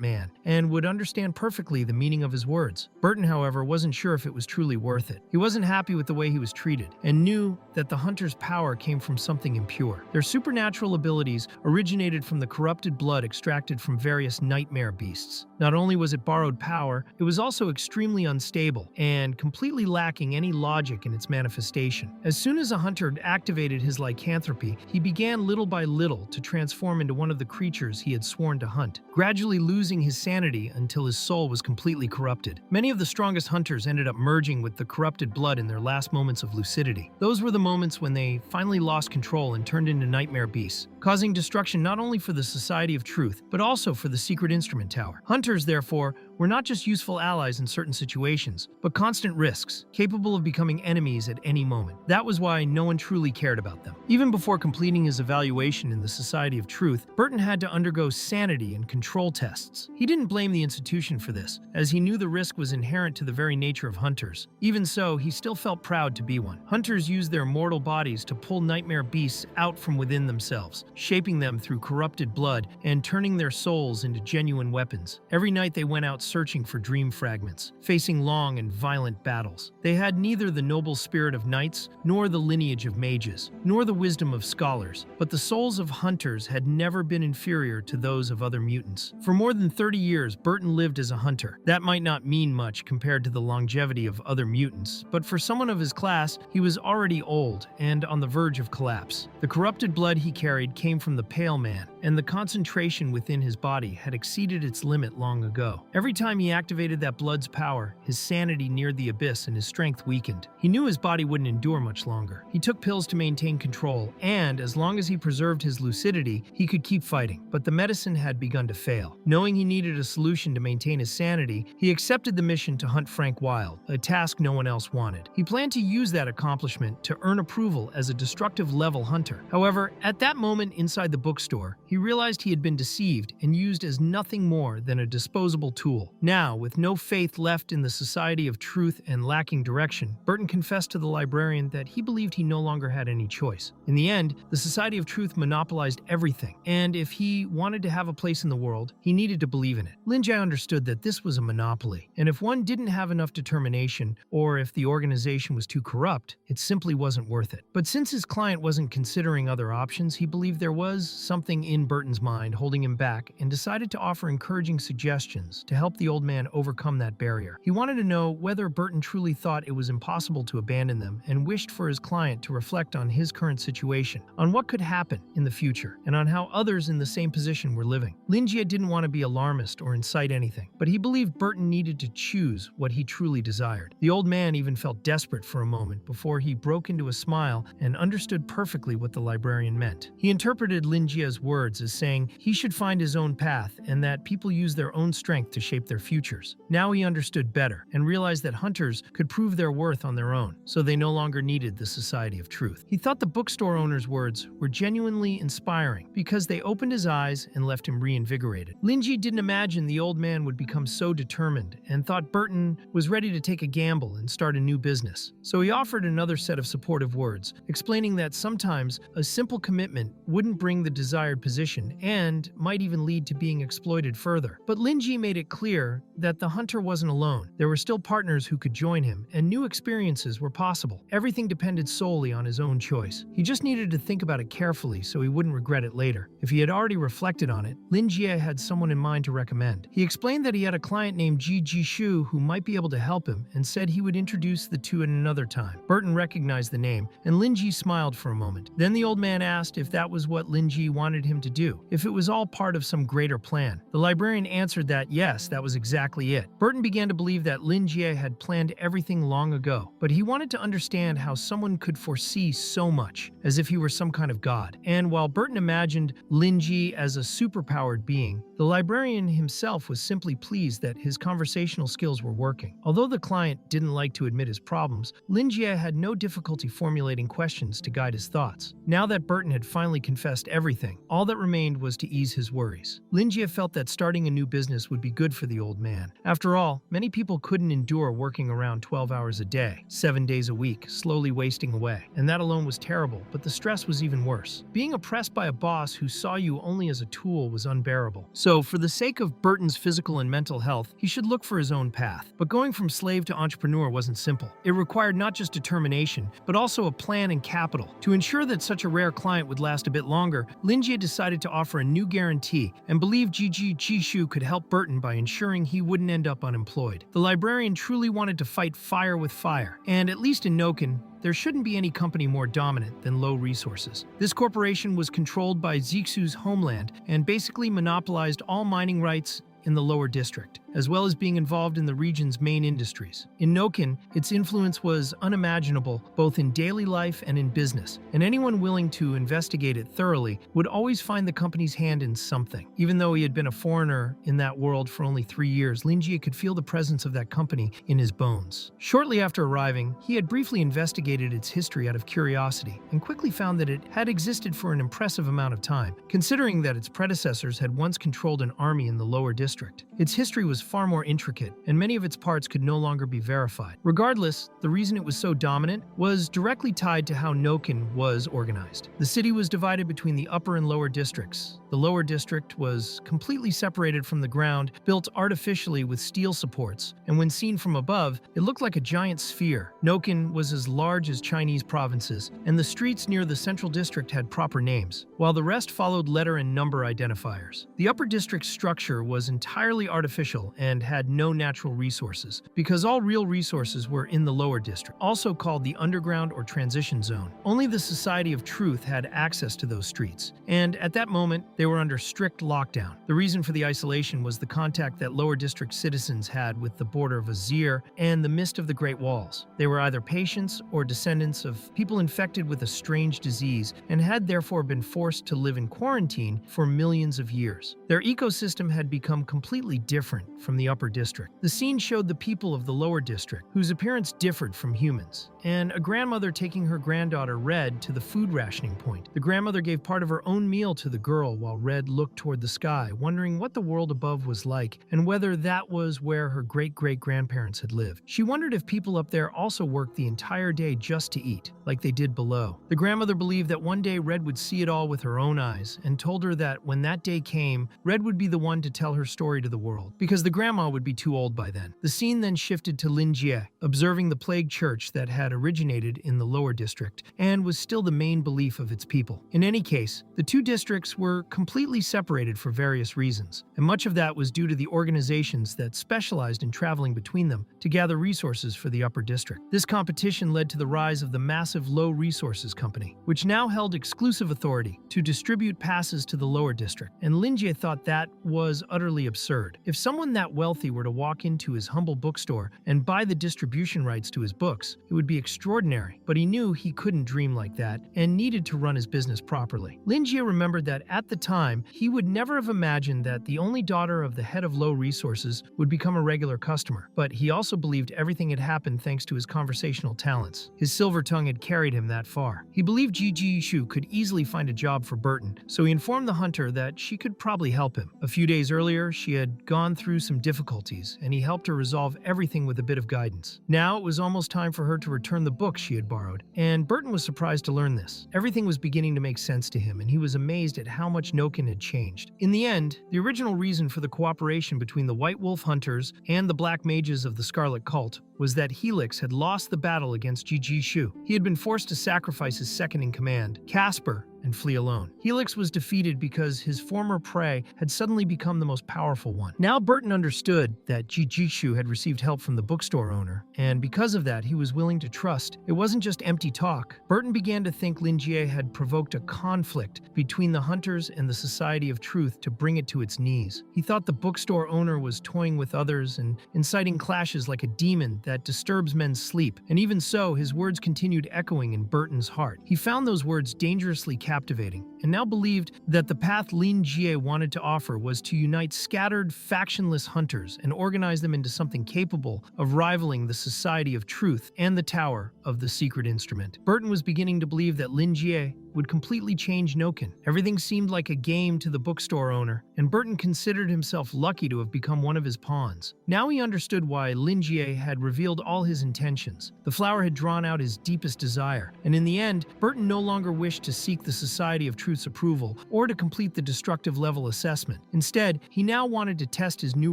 man and would understand perfectly the meaning of his words. Burton, however, wasn't sure if it was truly worth it. He wasn't happy with the way he was treated and knew that the hunter's power came from something impure. Their supernatural abilities originated from the corrupted blood extracted from various nightmare beasts. Not only was it borrowed power, it was also extremely unstable and completely lacking any logic in its manifestation. As soon as a hunter activated his lycanthropy, he began little by little to transform into one of the creatures he had sworn to hunt, gradually losing his sanity until his soul was completely corrupted. Many of the strongest hunters ended up merging with the corrupted blood in their last moments of lucidity. Those were the moments when they finally lost control and turned into nightmare beasts, causing destruction not only for the Society of Truth, but also for the Secret Instrument Tower. Hunters, therefore, were not just useful allies in certain situations, but constant risks, capable of becoming enemies at any moment. That was why no one truly cared about them. Even before completing his evaluation in the Society of Truth, Burton had to undergo sanity and control tests. He didn't blame the institution for this, as he knew the risk was inherent to the very nature of hunters. Even so, he still felt proud to be one. Hunters use their mortal bodies to pull nightmare beasts out from within themselves, shaping them through corrupted blood and turning their souls into genuine weapons. Every night they went out searching for dream fragments, facing long and violent battles. They had neither the noble spirit of knights, nor the lineage of mages, nor the wisdom of scholars, but the souls of hunters had never been inferior to those of other mutants. For more than 30 years, Burton lived as a hunter. That might not mean much compared to the longevity of other mutants, but for someone of his class, he was already old and on the verge of collapse. The corrupted blood he carried came from the Pale Man, and the concentration within his body had exceeded its limit long ago. Every time he activated that blood's power, his sanity neared the abyss and his strength weakened. He knew his body wouldn't endure much longer. He took pills to maintain control, and as long as he preserved his lucidity, he could keep fighting. But the medicine had begun to fail. Knowing he needed a solution to maintain his sanity, he accepted the mission to hunt Frank Wilde, a task no one else wanted. He planned to use that accomplishment to earn approval as a destructive level hunter. However, at that moment inside the bookstore, he realized he had been deceived and used as nothing more than a disposable tool. Now, with no faith left in the Society of Truth and lacking direction, Burton confessed to the librarian that he believed he no longer had any choice. In the end, the Society of Truth monopolized everything, and if he wanted to have a place in the world, he needed to believe in it. Lin Jie understood that this was a monopoly, and if one didn't have enough determination, or if the organization was too corrupt, it simply wasn't worth it. But since his client wasn't considering other options, he believed there was something in in Burton's mind, holding him back, and decided to offer encouraging suggestions to help the old man overcome that barrier. He wanted to know whether Burton truly thought it was impossible to abandon them and wished for his client to reflect on his current situation, on what could happen in the future, and on how others in the same position were living. Linjie didn't want to be alarmist or incite anything, but he believed Burton needed to choose what he truly desired. The old man even felt desperate for a moment before he broke into a smile and understood perfectly what the librarian meant. He interpreted Linjie's words as saying he should find his own path and that people use their own strength to shape their futures. Now he understood better and realized that hunters could prove their worth on their own, so they no longer needed the Society of Truth. He thought the bookstore owner's words were genuinely inspiring because they opened his eyes and left him reinvigorated. Linjie didn't imagine the old man would become so determined and thought Burton was ready to take a gamble and start a new business. So he offered another set of supportive words, explaining that sometimes a simple commitment wouldn't bring the desired position and might even lead to being exploited further. But Linjie made it clear that the hunter wasn't alone. There were still partners who could join him, and new experiences were possible. Everything depended solely on his own choice. He just needed to think about it carefully so he wouldn't regret it later. If he had already reflected on it, Linjie had someone in mind to recommend. He explained that he had a client named Ji Jishu who might be able to help him and said he would introduce the two at another time. Burton recognized the name, and Linjie smiled for a moment. Then the old man asked if that was what Linjie wanted him to do, if it was all part of some greater plan. The librarian answered that yes, that was exactly it. Burton began to believe that Linjie had planned everything long ago, but he wanted to understand how someone could foresee so much, as if he were some kind of god. And while Burton imagined Linjie as a superpowered being, the librarian himself was simply pleased that his conversational skills were working. Although the client didn't like to admit his problems, Linjie had no difficulty formulating questions to guide his thoughts. Now that Burton had finally confessed everything, all that remained was to ease his worries. Linjie felt that starting a new business would be good for the old man. After all, many people couldn't endure working around 12 hours a day, 7 days a week, slowly wasting away. And that alone was terrible, but the stress was even worse. Being oppressed by a boss who saw you only as a tool was unbearable. So, for the sake of Burton's physical and mental health, he should look for his own path. But going from slave to entrepreneur wasn't simple. It required not just determination, but also a plan and capital. To ensure that such a rare client would last a bit longer, Linjie decided to offer a new guarantee and believed Ji Jishu could help Burton by ensuring he wouldn't end up unemployed. The librarian truly wanted to fight fire with fire, and at least in Noken, there shouldn't be any company more dominant than low resources. This corporation was controlled by Zixu's homeland and basically monopolized all mining rights in the lower district, as well as being involved in the region's main industries. In Noken, its influence was unimaginable both in daily life and in business, and anyone willing to investigate it thoroughly would always find the company's hand in something. Even though he had been a foreigner in that world for only 3 years, Linjie could feel the presence of that company in his bones. Shortly after arriving, he had briefly investigated its history out of curiosity and quickly found that it had existed for an impressive amount of time, considering that its predecessors had once controlled an army in the lower district. Its history was far more intricate, and many of its parts could no longer be verified. Regardless, the reason it was so dominant was directly tied to how Noken was organized. The city was divided between the upper and lower districts. The lower district was completely separated from the ground, built artificially with steel supports, and when seen from above, it looked like a giant sphere. Noken was as large as Chinese provinces, and the streets near the central district had proper names, while the rest followed letter and number identifiers. The upper district's structure was entirely artificial and had no natural resources, because all real resources were in the lower district, also called the underground or transition zone. Only the Society of Truth had access to those streets, and at that moment, they were under strict lockdown. The reason for the isolation was the contact that lower district citizens had with the border of Azir and the mist of the Great Walls. They were either patients or descendants of people infected with a strange disease and had therefore been forced to live in quarantine for millions of years. Their ecosystem had become completely different from the upper district. The scene showed the people of the lower district, whose appearance differed from humans, and a grandmother taking her granddaughter Red to the food rationing point. The grandmother gave part of her own meal to the girl while Red looked toward the sky, wondering what the world above was like and whether that was where her great-great-grandparents had lived. She wondered if people up there also worked the entire day just to eat, like they did below. The grandmother believed that one day Red would see it all with her own eyes and told her that when that day came, Red would be the one to tell her story to the world. Because the the grandma would be too old by then. The scene then shifted to Lin Jie, observing the plague church that had originated in the lower district and was still the main belief of its people. In any case, the two districts were completely separated for various reasons, and much of that was due to the organizations that specialized in traveling between them to gather resources for the upper district. This competition led to the rise of the massive Low Resources Company, which now held exclusive authority to distribute passes to the lower district, and Lin Jie thought that was utterly absurd. If someone that wealthy were to walk into his humble bookstore and buy the distribution rights to his books, it would be extraordinary, but he knew he couldn't dream like that and needed to run his business properly. Lin Jie remembered that at the time, he would never have imagined that the only daughter of the head of Low Resources would become a regular customer, but he also believed everything had happened thanks to his conversational talents. His silver tongue had carried him that far. He believed Ji Shu could easily find a job for Burton, so he informed the hunter that she could probably help him. A few days earlier, she had gone through some difficulties, and he helped her resolve everything with a bit of guidance. Now it was almost time for her to return the book she had borrowed, and Burton was surprised to learn this. Everything was beginning to make sense to him, and he was amazed at how much Noken had changed. In the end, the original reason for the cooperation between the White Wolf hunters and the Black Mages of the Scarlet Cult was that Helix had lost the battle against Ji Shu. He had been forced to sacrifice his second-in-command, Casper, and flee alone. Helix was defeated because his former prey had suddenly become the most powerful one. Now Burton understood that Ji Shu had received help from the bookstore owner, and because of that, he was willing to trust. It wasn't just empty talk. Burton began to think Lin Jie had provoked a conflict between the hunters and the Society of Truth to bring it to its knees. He thought the bookstore owner was toying with others and inciting clashes like a demon that disturbs men's sleep, and even so, his words continued echoing in Burton's heart. He found those words dangerously captivating, and now believed that the path Lin Jie wanted to offer was to unite scattered, factionless hunters and organize them into something capable of rivaling the Society of Truth and the Tower of the Secret Instrument. Burton was beginning to believe that Lin Jie would completely change Noken. Everything seemed like a game to the bookstore owner, and Burton considered himself lucky to have become one of his pawns. Now he understood why Lin Jie had revealed all his intentions. The flower had drawn out his deepest desire, and in the end, Burton no longer wished to seek the Society of Truth's approval or to complete the destructive level assessment. Instead, he now wanted to test his new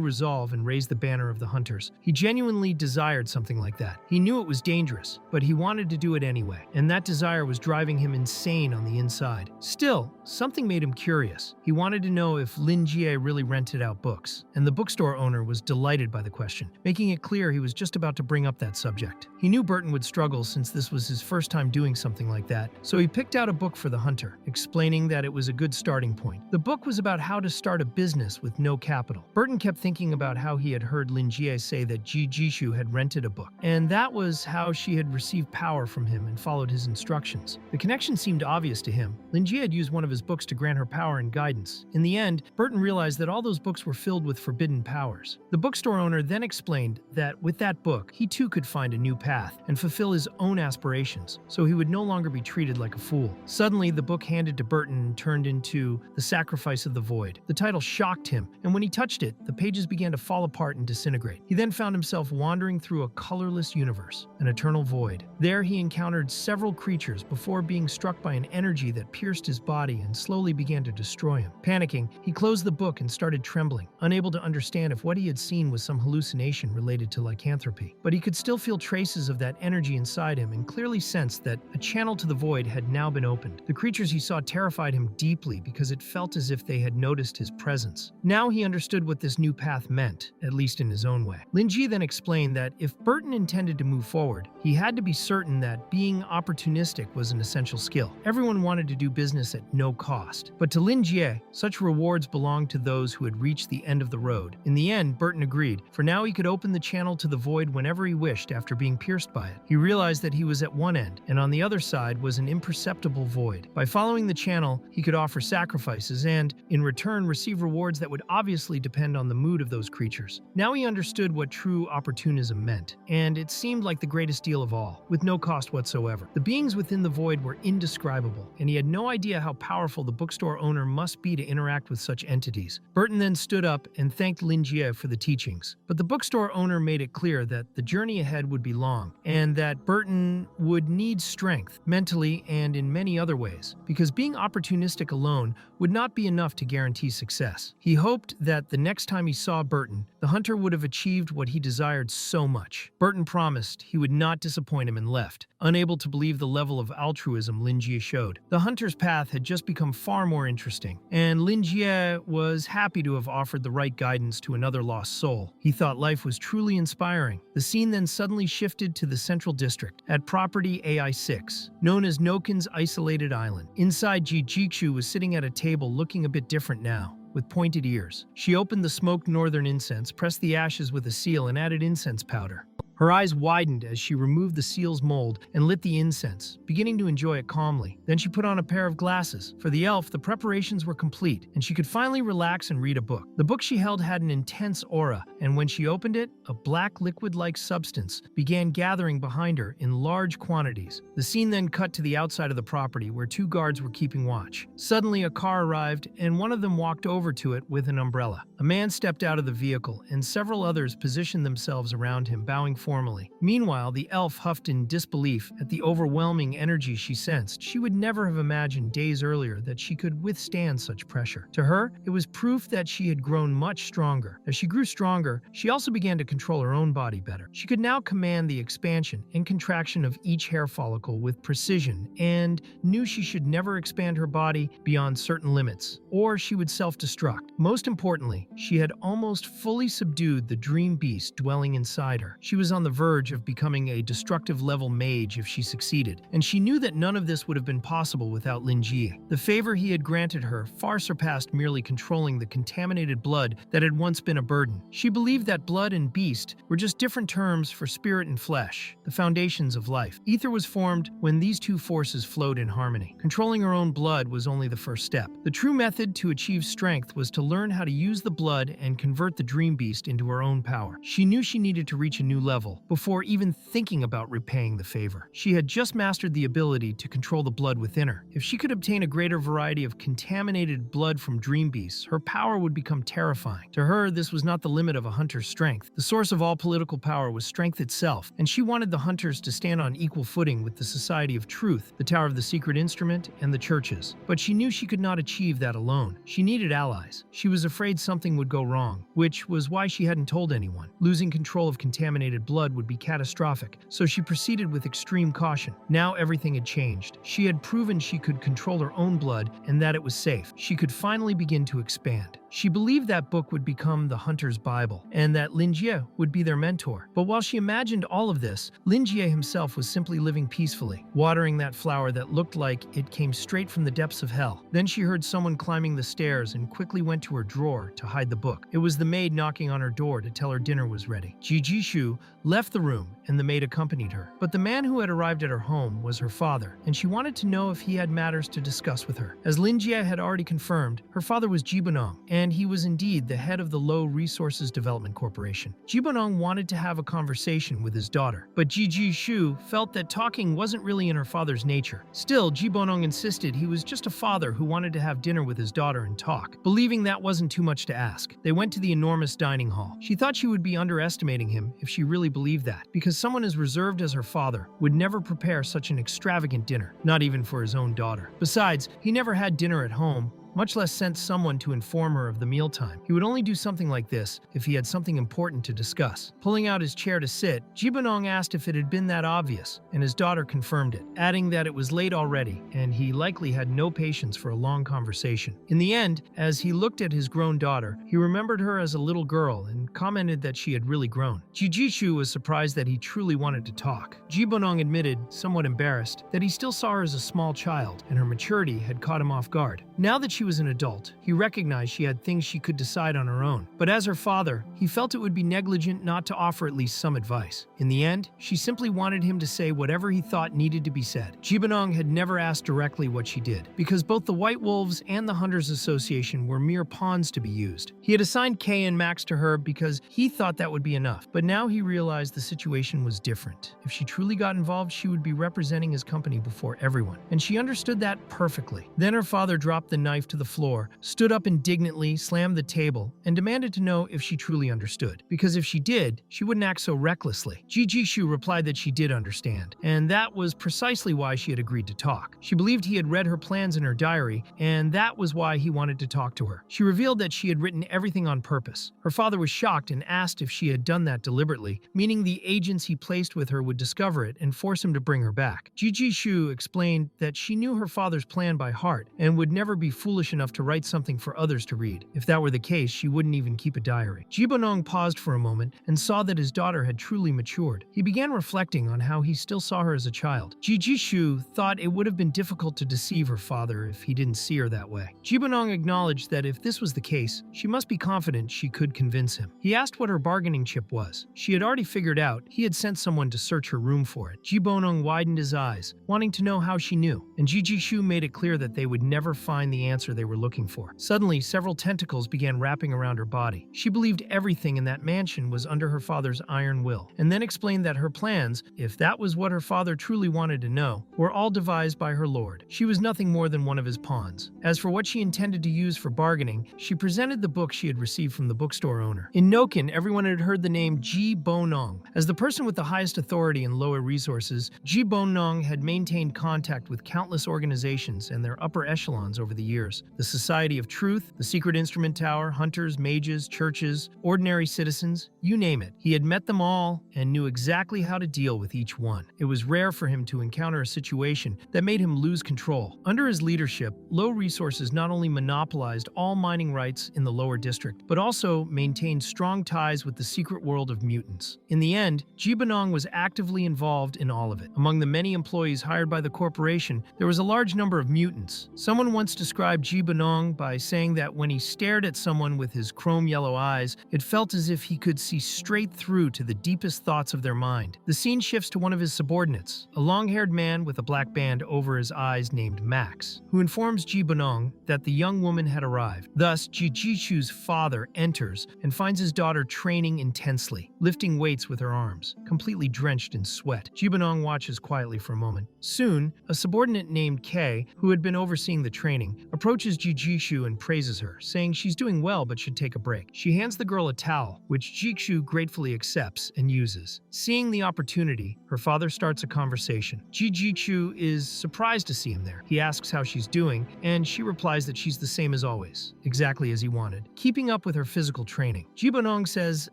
resolve and raise the banner of the hunters. He genuinely desired something like that. He knew it was dangerous, but he wanted to do it anyway, and that desire was driving him insane on the inside. Still, something made him curious. He wanted to know if Lin Jie really rented out books, and the bookstore owner was delighted by the question, making it clear he was just about to bring up that subject. He knew Burton would struggle since this was his first time doing something like that, so he picked out a book for the hunter, explaining that it was a good starting point. The book was about how to start a business with no capital. Burton kept thinking about how he had heard Lin Jie say that Ji Shu had rented a book, and that was how she had received power from him and followed his instructions. The connection seemed obvious to him. Lin Jie had used one of his books to grant her power and guidance. In the end, Burton realized that all those books were filled with forbidden powers. The bookstore owner then explained that with that book, he too could find a new path and fulfill his own aspirations, so he would no longer be treated like a fool. Suddenly, the book handed to Burton turned into The Sacrifice of the Void. The title shocked him, and when he touched it, the pages began to fall apart and disintegrate. He then found himself wandering through a colorless universe, an eternal void. There he encountered several creatures before being struck by an energy that pierced his body and slowly began to destroy him. Panicking, he closed the book and started trembling, unable to understand if what he had seen was some hallucination related to lycanthropy. But he could still feel traces of that energy inside him and clearly sensed that a channel to the void had now been opened. The creatures he saw terrified him deeply because it felt as if they had noticed his presence. Now he understood what this new path meant, at least in his own way. Lin Jie then explained that if Burton intended to move forward, he had to be certain that being opportunistic was an essential skill. Everyone wanted to do business at no cost. But to Lin Jie, such rewards belonged to those who had reached the end of the road. In the end, Burton agreed, for now he could open the channel to the void whenever he wished after being pierced by it. He realized that he was at one end, and on the other side was an imperceptible void. By following the channel, he could offer sacrifices and, in return, receive rewards that would obviously depend on the mood of those creatures. Now he understood what true opportunism meant, and it seemed like the greatest deal of all, with no cost whatsoever. The beings within the void were indescribable. indescribable, and he had no idea how powerful the bookstore owner must be to interact with such entities. Burton then stood up and thanked Lin Jie for the teachings, but the bookstore owner made it clear that the journey ahead would be long, and that Burton would need strength, mentally and in many other ways, because being opportunistic alone would not be enough to guarantee success. He hoped that the next time he saw Burton, the hunter would have achieved what he desired so much. Burton promised he would not disappoint him and left, unable to believe the level of altruism Lin Jie showed. The hunter's path had just become far more interesting, and Lin Jie was happy to have offered the right guidance to another lost soul. He thought life was truly inspiring. The scene then suddenly shifted to the central district, at property AI6, known as Noken's Isolated Island. Inside, Jijikshu was sitting at a table looking a bit different now, with pointed ears. She opened the smoked northern incense, pressed the ashes with a seal, and added incense powder. Her eyes widened as she removed the seal's mold and lit the incense, beginning to enjoy it calmly. Then she put on a pair of glasses. For the elf, the preparations were complete, and she could finally relax and read a book. The book she held had an intense aura, and when she opened it, a black liquid-like substance began gathering behind her in large quantities. The scene then cut to the outside of the property, where two guards were keeping watch. Suddenly, a car arrived, and one of them walked over to it with an umbrella. A man stepped out of the vehicle, and several others positioned themselves around him, bowing formally. Meanwhile, the elf huffed in disbelief at the overwhelming energy she sensed. She would never have imagined days earlier that she could withstand such pressure. To her, it was proof that she had grown much stronger. As she grew stronger, she also began to control her own body better. She could now command the expansion and contraction of each hair follicle with precision, and knew she should never expand her body beyond certain limits, or she would self-destruct. Most importantly, she had almost fully subdued the dream beast dwelling inside her. She was on the verge of becoming a destructive level mage if she succeeded, and she knew that none of this would have been possible without Lin Jie. The favor he had granted her far surpassed merely controlling the contaminated blood that had once been a burden. She believed that blood and beast were just different terms for spirit and flesh, the foundations of life. Ether was formed when these two forces flowed in harmony. Controlling her own blood was only the first step. The true method to achieve strength was to learn how to use the blood and convert the dream beast into her own power. She knew she needed to reach a new level before even thinking about repaying the favor. She had just mastered the ability to control the blood within her. If she could obtain a greater variety of contaminated blood from dream beasts, her power would become terrifying. To her, this was not the limit of a hunter's strength. The source of all political power was strength itself, and she wanted the hunters to stand on equal footing with the Society of Truth, the Tower of the Secret Instrument, and the churches. But she knew she could not achieve that alone. She needed allies. She was afraid something would go wrong, which was why she hadn't told anyone. Losing control of contaminated blood would be catastrophic, so she proceeded with extreme caution. Now everything had changed. She had proven she could control her own blood and that it was safe. She could finally begin to expand. She believed that book would become the hunter's Bible, and that Lin Jie would be their mentor. But while she imagined all of this, Lin Jie himself was simply living peacefully, watering that flower that looked like it came straight from the depths of hell. Then she heard someone climbing the stairs and quickly went to her drawer to hide the book. It was the maid knocking on her door to tell her dinner was ready. Jijishu left the room, and the maid accompanied her. But the man who had arrived at her home was her father, and she wanted to know if he had matters to discuss with her. As Lin Jie had already confirmed, her father was Jibunong, and he was indeed the head of the Low Resources Development Corporation. Jibunong wanted to have a conversation with his daughter, but Jijishu felt that talking wasn't really in her father's nature. Still, Jibunong insisted he was just a father who wanted to have dinner with his daughter and talk. Believing that wasn't too much to ask, they went to the enormous dining hall. She thought she would be underestimating him if she really believed that, because someone as reserved as her father would never prepare such an extravagant dinner, not even for his own daughter. Besides, he never had dinner at home, much less sent someone to inform her of the mealtime. He would only do something like this if he had something important to discuss. Pulling out his chair to sit, Jibunong asked if it had been that obvious, and his daughter confirmed it, adding that it was late already, and he likely had no patience for a long conversation. In the end, as he looked at his grown daughter, he remembered her as a little girl and commented that she had really grown. Jijishu was surprised that he truly wanted to talk. Jibunong admitted, somewhat embarrassed, that he still saw her as a small child, and her maturity had caught him off guard. Now that she was an adult, he recognized she had things she could decide on her own. But as her father, he felt it would be negligent not to offer at least some advice. In the end, she simply wanted him to say whatever he thought needed to be said. Jibanong had never asked directly what she did, because both the White Wolves and the Hunters Association were mere pawns to be used. He had assigned Kay and Max to her because he thought that would be enough, but now he realized the situation was different. If she truly got involved, she would be representing his company before everyone, and she understood that perfectly. Then her father dropped the knife to the floor, stood up indignantly, slammed the table, and demanded to know if she truly understood, because if she did, she wouldn't act so recklessly. Jijishu replied that she did understand, and that was precisely why she had agreed to talk. She believed he had read her plans in her diary, and that was why he wanted to talk to her. She revealed that she had written everything on purpose. Her father was shocked and asked if she had done that deliberately, meaning the agents he placed with her would discover it and force him to bring her back. Jijishu explained that she knew her father's plan by heart and would never be foolish enough to write something for others to read. If that were the case, she wouldn't even keep a diary. Jibonong paused for a moment and saw that his daughter had truly matured. He began reflecting on how he still saw her as a child. Jijishu thought it would have been difficult to deceive her father if he didn't see her that way. Jibonong acknowledged that if this was the case, she must be confident she could convince him. He asked what her bargaining chip was. She had already figured out he had sent someone to search her room for it. Jibonong widened his eyes, wanting to know how she knew, and Jijishu made it clear that they would never find the answer they were looking for. Suddenly, several tentacles began wrapping around her body. She believed everything in that mansion was under her father's iron will, and then explained that her plans, if that was what her father truly wanted to know, were all devised by her lord. She was nothing more than one of his pawns. As for what she intended to use for bargaining, she presented the book she had received from the bookstore owner. In Noken, everyone had heard the name Ji Bonong. As the person with the highest authority and lower resources, Ji Bonong had maintained contact with countless organizations and their upper echelons over the years. The Society of Truth, the Secret Instrument Tower, hunters, mages, churches, ordinary citizens, you name it. He had met them all and knew exactly how to deal with each one. It was rare for him to encounter a situation that made him lose control. Under his leadership, Low Resources not only monopolized all mining rights in the lower district, but also maintained strong ties with the secret world of mutants. In the end, Jibanong was actively involved in all of it. Among the many employees hired by the corporation, there was a large number of mutants. Someone once described Jibanong by saying that when he stared at someone with his chrome yellow eyes, it felt as if he could see straight through to the deepest thoughts of their mind. The scene shifts to one of his subordinates, a long-haired man with a black band over his eyes named Max, who informs Jibanong that the young woman had arrived. Thus, Jijishu's father enters and finds his daughter training intensely, lifting weights with her arms, completely drenched in sweat. Jibanong watches quietly for a moment. Soon, a subordinate named Kay, who had been overseeing the training, approaches Jijishu and praises her, saying she's doing well but should take a break. She hands the girl a towel, which Jijishu gratefully accepts and uses. Seeing the opportunity, her father starts a conversation. Jijishu is surprised to see him there. He asks how she's doing, and she replies that she's the same as always, exactly as he wanted, keeping up with her physical training. Jibanong says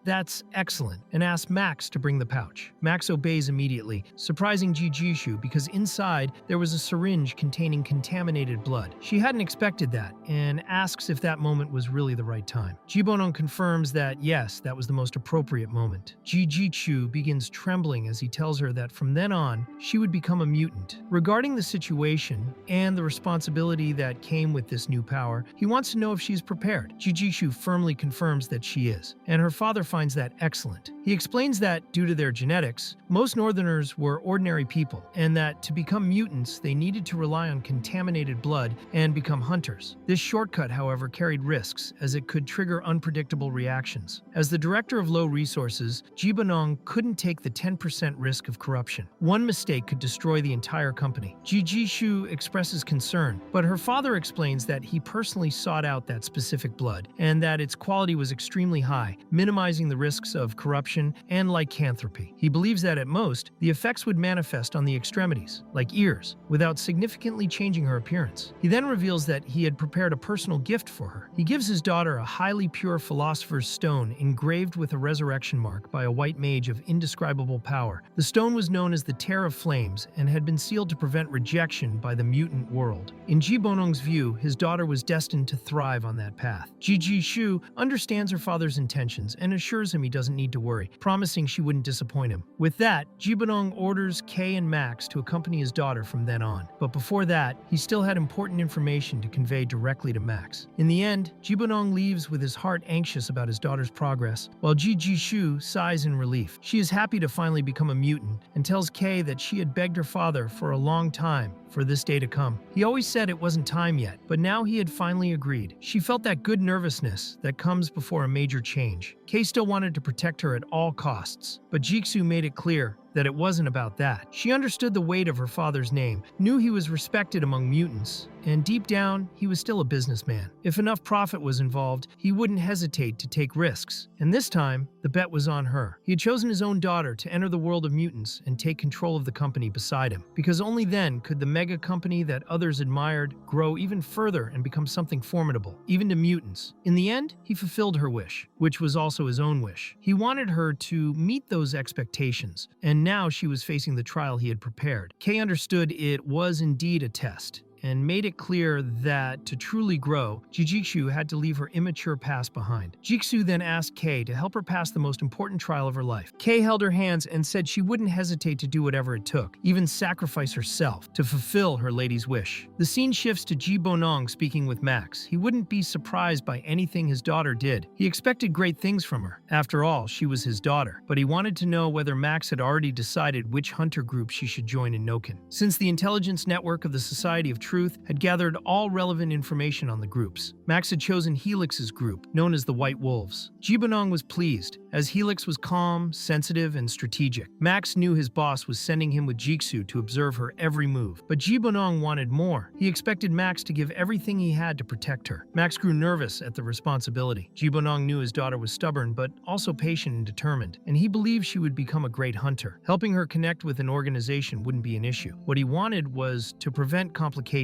that's excellent and asks Max to bring the pouch. Max obeys immediately, surprising Jijishu because inside there was a syringe containing contaminated blood. She hadn't expected that and asks if that moment was really the right time. Jibanong confirms that yes, that was the most appropriate moment. Jijishu begins trembling as he tells her that from then on, she would become a mutant. Regarding the situation and the responsibility that came with this new power, he wants to know if she's prepared. Jijishu firmly confirms that she is, and her father finds that excellent. He explains that, due to their genetics, most Northerners were ordinary people, and that to become mutants, they needed to rely on contaminated blood and become hunters. This shortcut, however, carried risks, as it could trigger unpredictable reactions. As the director of Low Resources, Jibanong couldn't take the 10% risk of corruption. One mistake could destroy the entire company. Jijishu expresses concern, but her father explains that he personally sought out that specific blood, and that its quality was extremely high, minimizing the risks of corruption and lycanthropy. He believes that at most, the effects would manifest on the extremities, like ears, without significantly changing her appearance. He then reveals that he had prepared a personal gift for her. He gives his daughter a highly pure philosopher's stone engraved with a resurrection mark by a white mage of indescribable power. The stone was known as the Tear of Flames and had been sealed to prevent rejection by the mutant world. In Jibonong's view, his daughter was destined to thrive on that path. Jijishu understands her father's intentions and assures him he doesn't need to worry, promising she wouldn't disappoint him. With that, Jibonong orders Kay and Max to accompany his daughter from then on. But before that, he still had important information to to convey directly to Max. In the end, Jibonong leaves with his heart anxious about his daughter's progress, while Ji Jishu sighs in relief. She is happy to finally become a mutant and tells Kei that she had begged her father for a long time for this day to come. He always said it wasn't time yet, but now he had finally agreed. She felt that good nervousness that comes before a major change. Kei still wanted to protect her at all costs, but Jiksu made it clear that it wasn't about that. She understood the weight of her father's name, knew he was respected among mutants, and deep down, he was still a businessman. If enough profit was involved, he wouldn't hesitate to take risks. And this time, the bet was on her. He had chosen his own daughter to enter the world of mutants and take control of the company beside him, because only then could the mega company that others admired grow even further and become something formidable, even to mutants. In the end, he fulfilled her wish, which was also his own wish. He wanted her to meet those expectations, and now she was facing the trial he had prepared. Kei understood it was indeed a test, and made it clear that to truly grow, Jijiksu had to leave her immature past behind. Jiksu then asked Kei to help her pass the most important trial of her life. Kei held her hands and said she wouldn't hesitate to do whatever it took, even sacrifice herself, to fulfill her lady's wish. The scene shifts to Ji Bonong speaking with Max. He wouldn't be surprised by anything his daughter did. He expected great things from her. After all, she was his daughter, but he wanted to know whether Max had already decided which hunter group she should join in Noken. Since the intelligence network of the Society of Truth had gathered all relevant information on the groups, Max had chosen Helix's group, known as the White Wolves. Jibonong was pleased, as Helix was calm, sensitive, and strategic. Max knew his boss was sending him with Jiksu to observe her every move, but Jibonong wanted more. He expected Max to give everything he had to protect her. Max grew nervous at the responsibility. Jibonong knew his daughter was stubborn, but also patient and determined, and he believed she would become a great hunter. Helping her connect with an organization wouldn't be an issue. What he wanted was to prevent complications.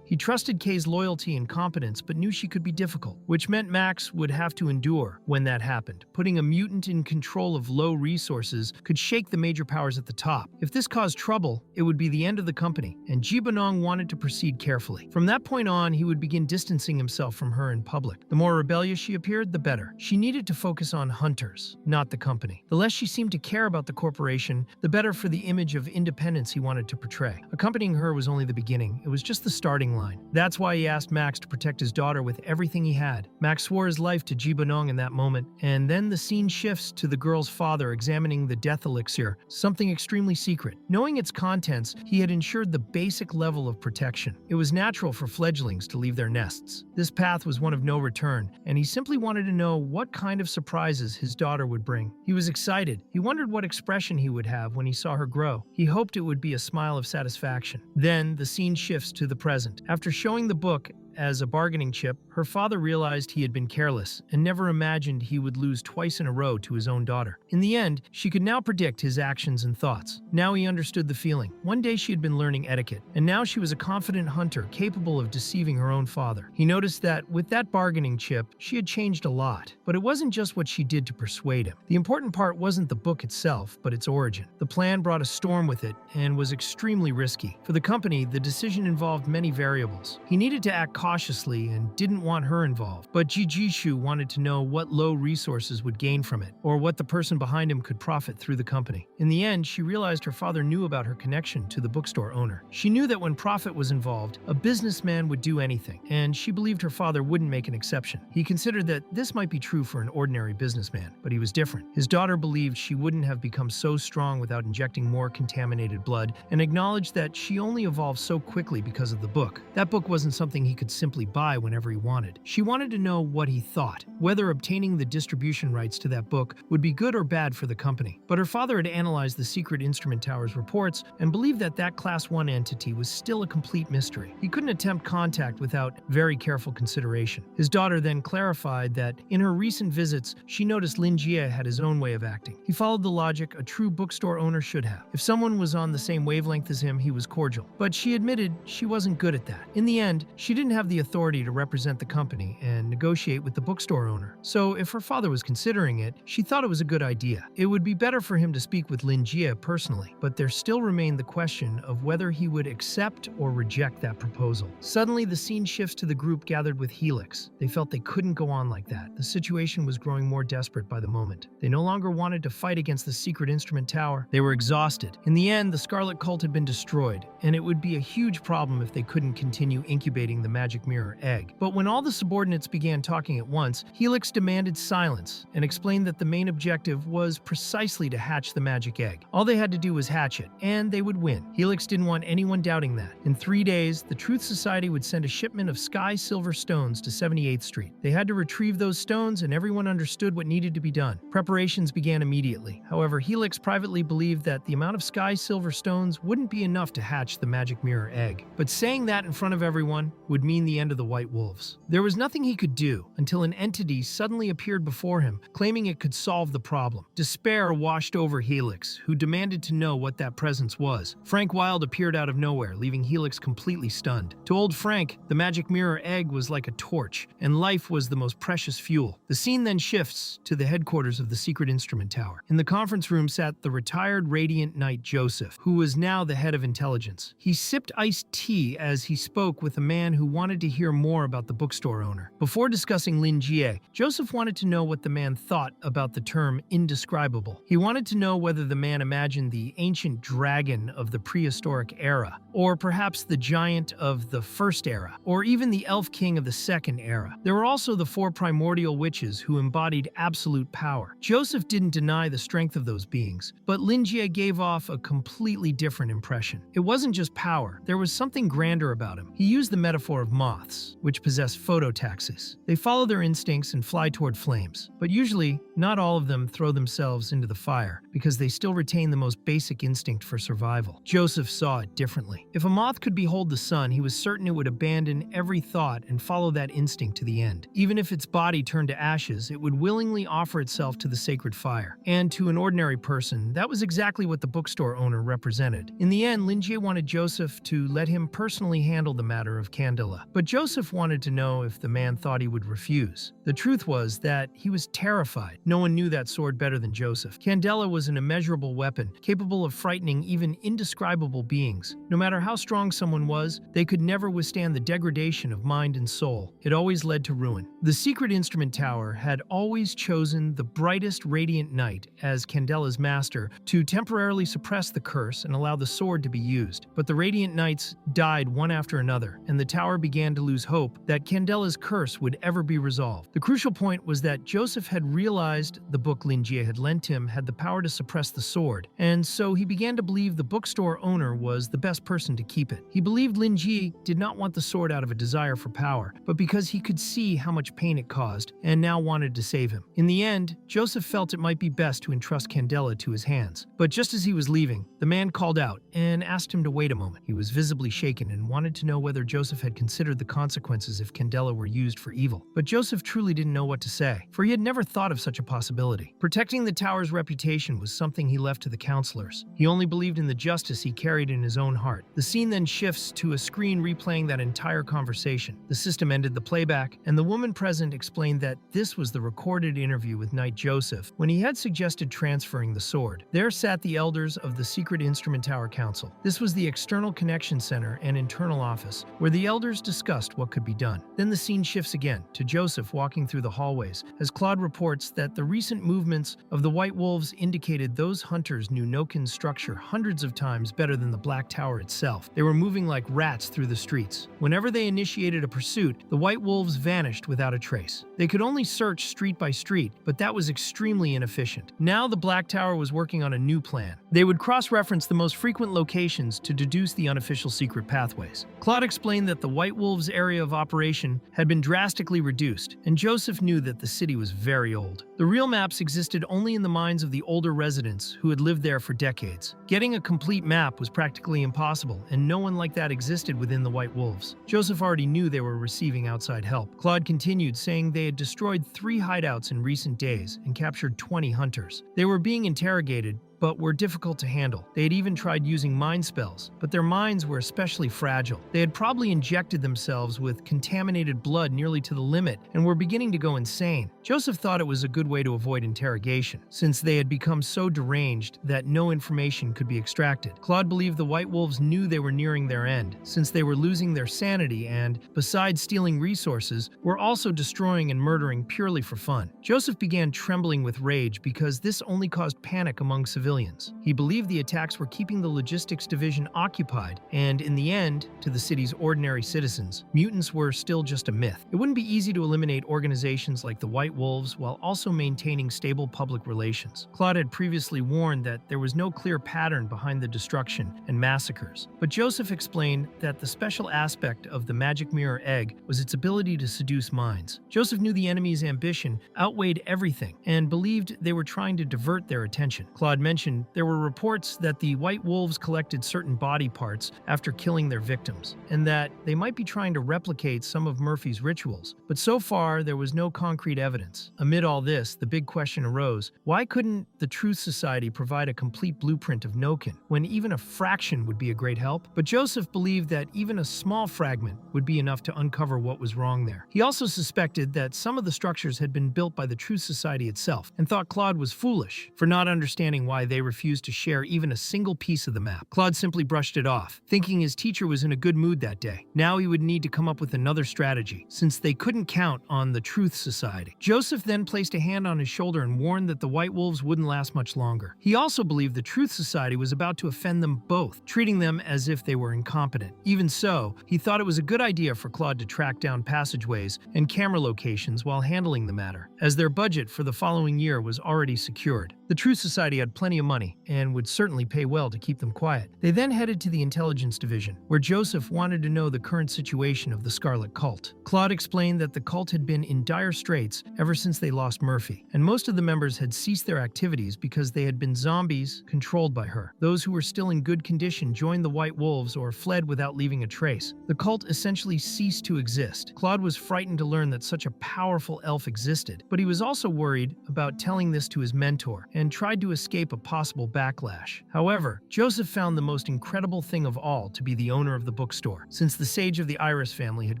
He trusted Kei's loyalty and competence, but knew she could be difficult, which meant Max would have to endure when that happened. Putting a mutant in control of low resources could shake the major powers at the top. If this caused trouble, it would be the end of the company, and Jibonong wanted to proceed carefully. From that point on, he would begin distancing himself from her in public. The more rebellious she appeared, the better. She needed to focus on hunters, not the company. The less she seemed to care about the corporation, the better for the image of independence he wanted to portray. Accompanying her was only the beginning. It was just the starting line. That's why he asked Max to protect his daughter with everything he had. Max swore his life to Jibonong in that moment, and then the scene shifts to the girl's father examining the death elixir, something extremely secret. Knowing its contents, he had ensured the basic level of protection. It was natural for fledglings to leave their nests. This path was one of no return, and he simply wanted to know what kind of surprises his daughter would bring. He was excited. He wondered what expression he would have when he saw her grow. He hoped it would be a smile of satisfaction. Then the scene shifts to the present. After showing the book as a bargaining chip, her father realized he had been careless and never imagined he would lose twice in a row to his own daughter. In the end, she could now predict his actions and thoughts. Now he understood the feeling. One day she had been learning etiquette, and now she was a confident hunter capable of deceiving her own father. He noticed that with that bargaining chip, she had changed a lot. But it wasn't just what she did to persuade him. The important part wasn't the book itself, but its origin. The plan brought a storm with it and was extremely risky. For the company, the decision involved many variables. He needed to act cautiously and didn't want her involved, but Jijishu wanted to know what low resources would gain from it, or what the person behind him could profit through the company. In the end, she realized her father knew about her connection to the bookstore owner. She knew that when profit was involved, a businessman would do anything, and she believed her father wouldn't make an exception. He considered that this might be true for an ordinary businessman, but he was different. His daughter believed she wouldn't have become so strong without injecting more contaminated blood, and acknowledged that she only evolved so quickly because of the book. That book wasn't something he could simply buy whenever he wanted. She wanted to know what he thought, whether obtaining the distribution rights to that book would be good or bad for the company. But her father had analyzed the Secret Instrument Tower's reports and believed that that Class 1 entity was still a complete mystery. He couldn't attempt contact without very careful consideration. His daughter then clarified that in her recent visits, she noticed Lin Jie had his own way of acting. He followed the logic a true bookstore owner should have. If someone was on the same wavelength as him, he was cordial. But she admitted she wasn't good at that. In the end, she didn't have the authority to represent the company and negotiate with the bookstore owner. So if her father was considering it, she thought it was a good idea. It would be better for him to speak with Lin Jie personally, but there still remained the question of whether he would accept or reject that proposal. Suddenly, the scene shifts to the group gathered with Helix. They felt they couldn't go on like that. The situation was growing more desperate by the moment. They no longer wanted to fight against the Secret Instrument Tower. They were exhausted. In the end, the Scarlet Cult had been destroyed, and it would be a huge problem if they couldn't continue incubating the magic magic mirror egg. But when all the subordinates began talking at once, Helix demanded silence and explained that the main objective was precisely to hatch the magic egg. All they had to do was hatch it, and they would win. Helix didn't want anyone doubting that. In 3 days, the Truth Society would send a shipment of sky silver stones to 78th Street. They had to retrieve those stones, and everyone understood what needed to be done. Preparations began immediately. However, Helix privately believed that the amount of sky silver stones wouldn't be enough to hatch the magic mirror egg. But saying that in front of everyone would mean the end of the White Wolves. There was nothing he could do until an entity suddenly appeared before him, claiming it could solve the problem. Despair washed over Helix, who demanded to know what that presence was. Frank Wilde appeared out of nowhere, leaving Helix completely stunned. To old Frank, the magic mirror egg was like a torch, and life was the most precious fuel. The scene then shifts to the headquarters of the Secret Instrument Tower. In the conference room sat the retired Radiant Knight Joseph, who was now the head of intelligence. He sipped iced tea as he spoke with a man who wanted to hear more about the bookstore owner. Before discussing Lin Jie, Joseph wanted to know what the man thought about the term indescribable. He wanted to know whether the man imagined the ancient dragon of the prehistoric era, or perhaps the giant of the first era, or even the elf king of the second era. There were also the 4 primordial witches who embodied absolute power. Joseph didn't deny the strength of those beings, but Lin Jie gave off a completely different impression. It wasn't just power, there was something grander about him. He used the metaphor of moths, which possess phototaxis. They follow their instincts and fly toward flames, but usually, not all of them throw themselves into the fire, because they still retain the most basic instinct for survival. Joseph saw it differently. If a moth could behold the sun, he was certain it would abandon every thought and follow that instinct to the end. Even if its body turned to ashes, it would willingly offer itself to the sacred fire. And to an ordinary person, that was exactly what the bookstore owner represented. In the end, Lin Jie wanted Joseph to let him personally handle the matter of Candela. But Joseph wanted to know if the man thought he would refuse. The truth was that he was terrified. No one knew that sword better than Joseph. Candela was an immeasurable weapon, capable of frightening even indescribable beings. No matter how strong someone was, they could never withstand the degradation of mind and soul. It always led to ruin. The Secret Instrument Tower had always chosen the brightest Radiant Knight as Candela's master to temporarily suppress the curse and allow the sword to be used. But the Radiant Knights died one after another, and the tower began to lose hope that Candela's curse would ever be resolved. The crucial point was that Joseph had realized the book Lin Jie had lent him had the power to suppress the sword, and so he began to believe the bookstore owner was the best person to keep it. He believed Lin Jie did not want the sword out of a desire for power, but because he could see how much pain it caused, and now wanted to save him. In the end, Joseph felt it might be best to entrust Candela to his hands. But just as he was leaving, the man called out and asked him to wait a moment. He was visibly shaken and wanted to know whether Joseph had considered the consequences if Candela were used for evil. But Joseph truly didn't know what to say, for he had never thought of such a possibility. Protecting the tower's reputation was something he left to the counselors. He only believed in the justice he carried in his own heart. The scene then shifts to a screen replaying that entire conversation. The system ended the playback, and the woman present explained that this was the recorded interview with Knight Joseph when he had suggested transferring the sword. There sat the elders of the Secret Instrument Tower Council. This was the external connection center and internal office, where the elders discussed what could be done. Then the scene shifts again to Joseph walking through the hallways, as Claude reports that the recent movements of the White Wolves indicated those hunters knew Nokin's structure hundreds of times better than the Black Tower itself. They were moving like rats through the streets. Whenever they initiated a pursuit, the White Wolves vanished without a trace. They could only search street by street, but that was extremely inefficient. Now the Black Tower was working on a new plan. They would cross-reference the most frequent locations to deduce the unofficial secret pathways. Claude explained that the White Wolves' area of operation had been drastically reduced, and Joseph knew that the city was very old. The real maps existed only in the minds of the older residents who had lived there for decades. Getting a complete map was practically impossible, and no one like that existed within the White Wolves. Joseph already knew they were receiving outside help. Claude continued, saying they had destroyed 3 hideouts in recent days and captured 20 hunters. They were being interrogated, but were difficult to handle. They had even tried using mind spells, but their minds were especially fragile. They had probably injected themselves with contaminated blood nearly to the limit and were beginning to go insane. Joseph thought it was a good way to avoid interrogation, since they had become so deranged that no information could be extracted. Claude believed the White Wolves knew they were nearing their end, since they were losing their sanity and, besides stealing resources, were also destroying and murdering purely for fun. Joseph began trembling with rage because this only caused panic among civilians. civilians. He believed the attacks were keeping the logistics division occupied, and in the end, to the city's ordinary citizens, mutants were still just a myth. It wouldn't be easy to eliminate organizations like the White Wolves while also maintaining stable public relations. Claude had previously warned that there was no clear pattern behind the destruction and massacres, but Joseph explained that the special aspect of the magic mirror egg was its ability to seduce minds. Joseph knew the enemy's ambition outweighed everything and believed they were trying to divert their attention. Claude mentioned there were reports that the White Wolves collected certain body parts after killing their victims, and that they might be trying to replicate some of Murphy's rituals, but so far there was no concrete evidence. Amid all this, the big question arose: why couldn't the Truth Society provide a complete blueprint of Noken, when even a fraction would be a great help? But Joseph believed that even a small fragment would be enough to uncover what was wrong there. He also suspected that some of the structures had been built by the Truth Society itself, and thought Claude was foolish for not understanding why they refused to share even a single piece of the map. Claude simply brushed it off, thinking his teacher was in a good mood that day. Now he would need to come up with another strategy, since they couldn't count on the Truth Society. Joseph then placed a hand on his shoulder and warned that the White Wolves wouldn't last much longer. He also believed the Truth Society was about to offend them both, treating them as if they were incompetent. Even so, he thought it was a good idea for Claude to track down passageways and camera locations while handling the matter, as their budget for the following year was already secured. The Truth Society had plenty of money and would certainly pay well to keep them quiet. They then headed to the intelligence division, where Joseph wanted to know the current situation of the Scarlet Cult. Claude explained that the cult had been in dire straits ever since they lost Murphy, and most of the members had ceased their activities because they had been zombies controlled by her. Those who were still in good condition joined the White Wolves or fled without leaving a trace. The cult essentially ceased to exist. Claude was frightened to learn that such a powerful elf existed, but he was also worried about telling this to his mentor, and tried to escape a possible backlash. However, Joseph found the most incredible thing of all to be the owner of the bookstore, since the sage of the Iris family had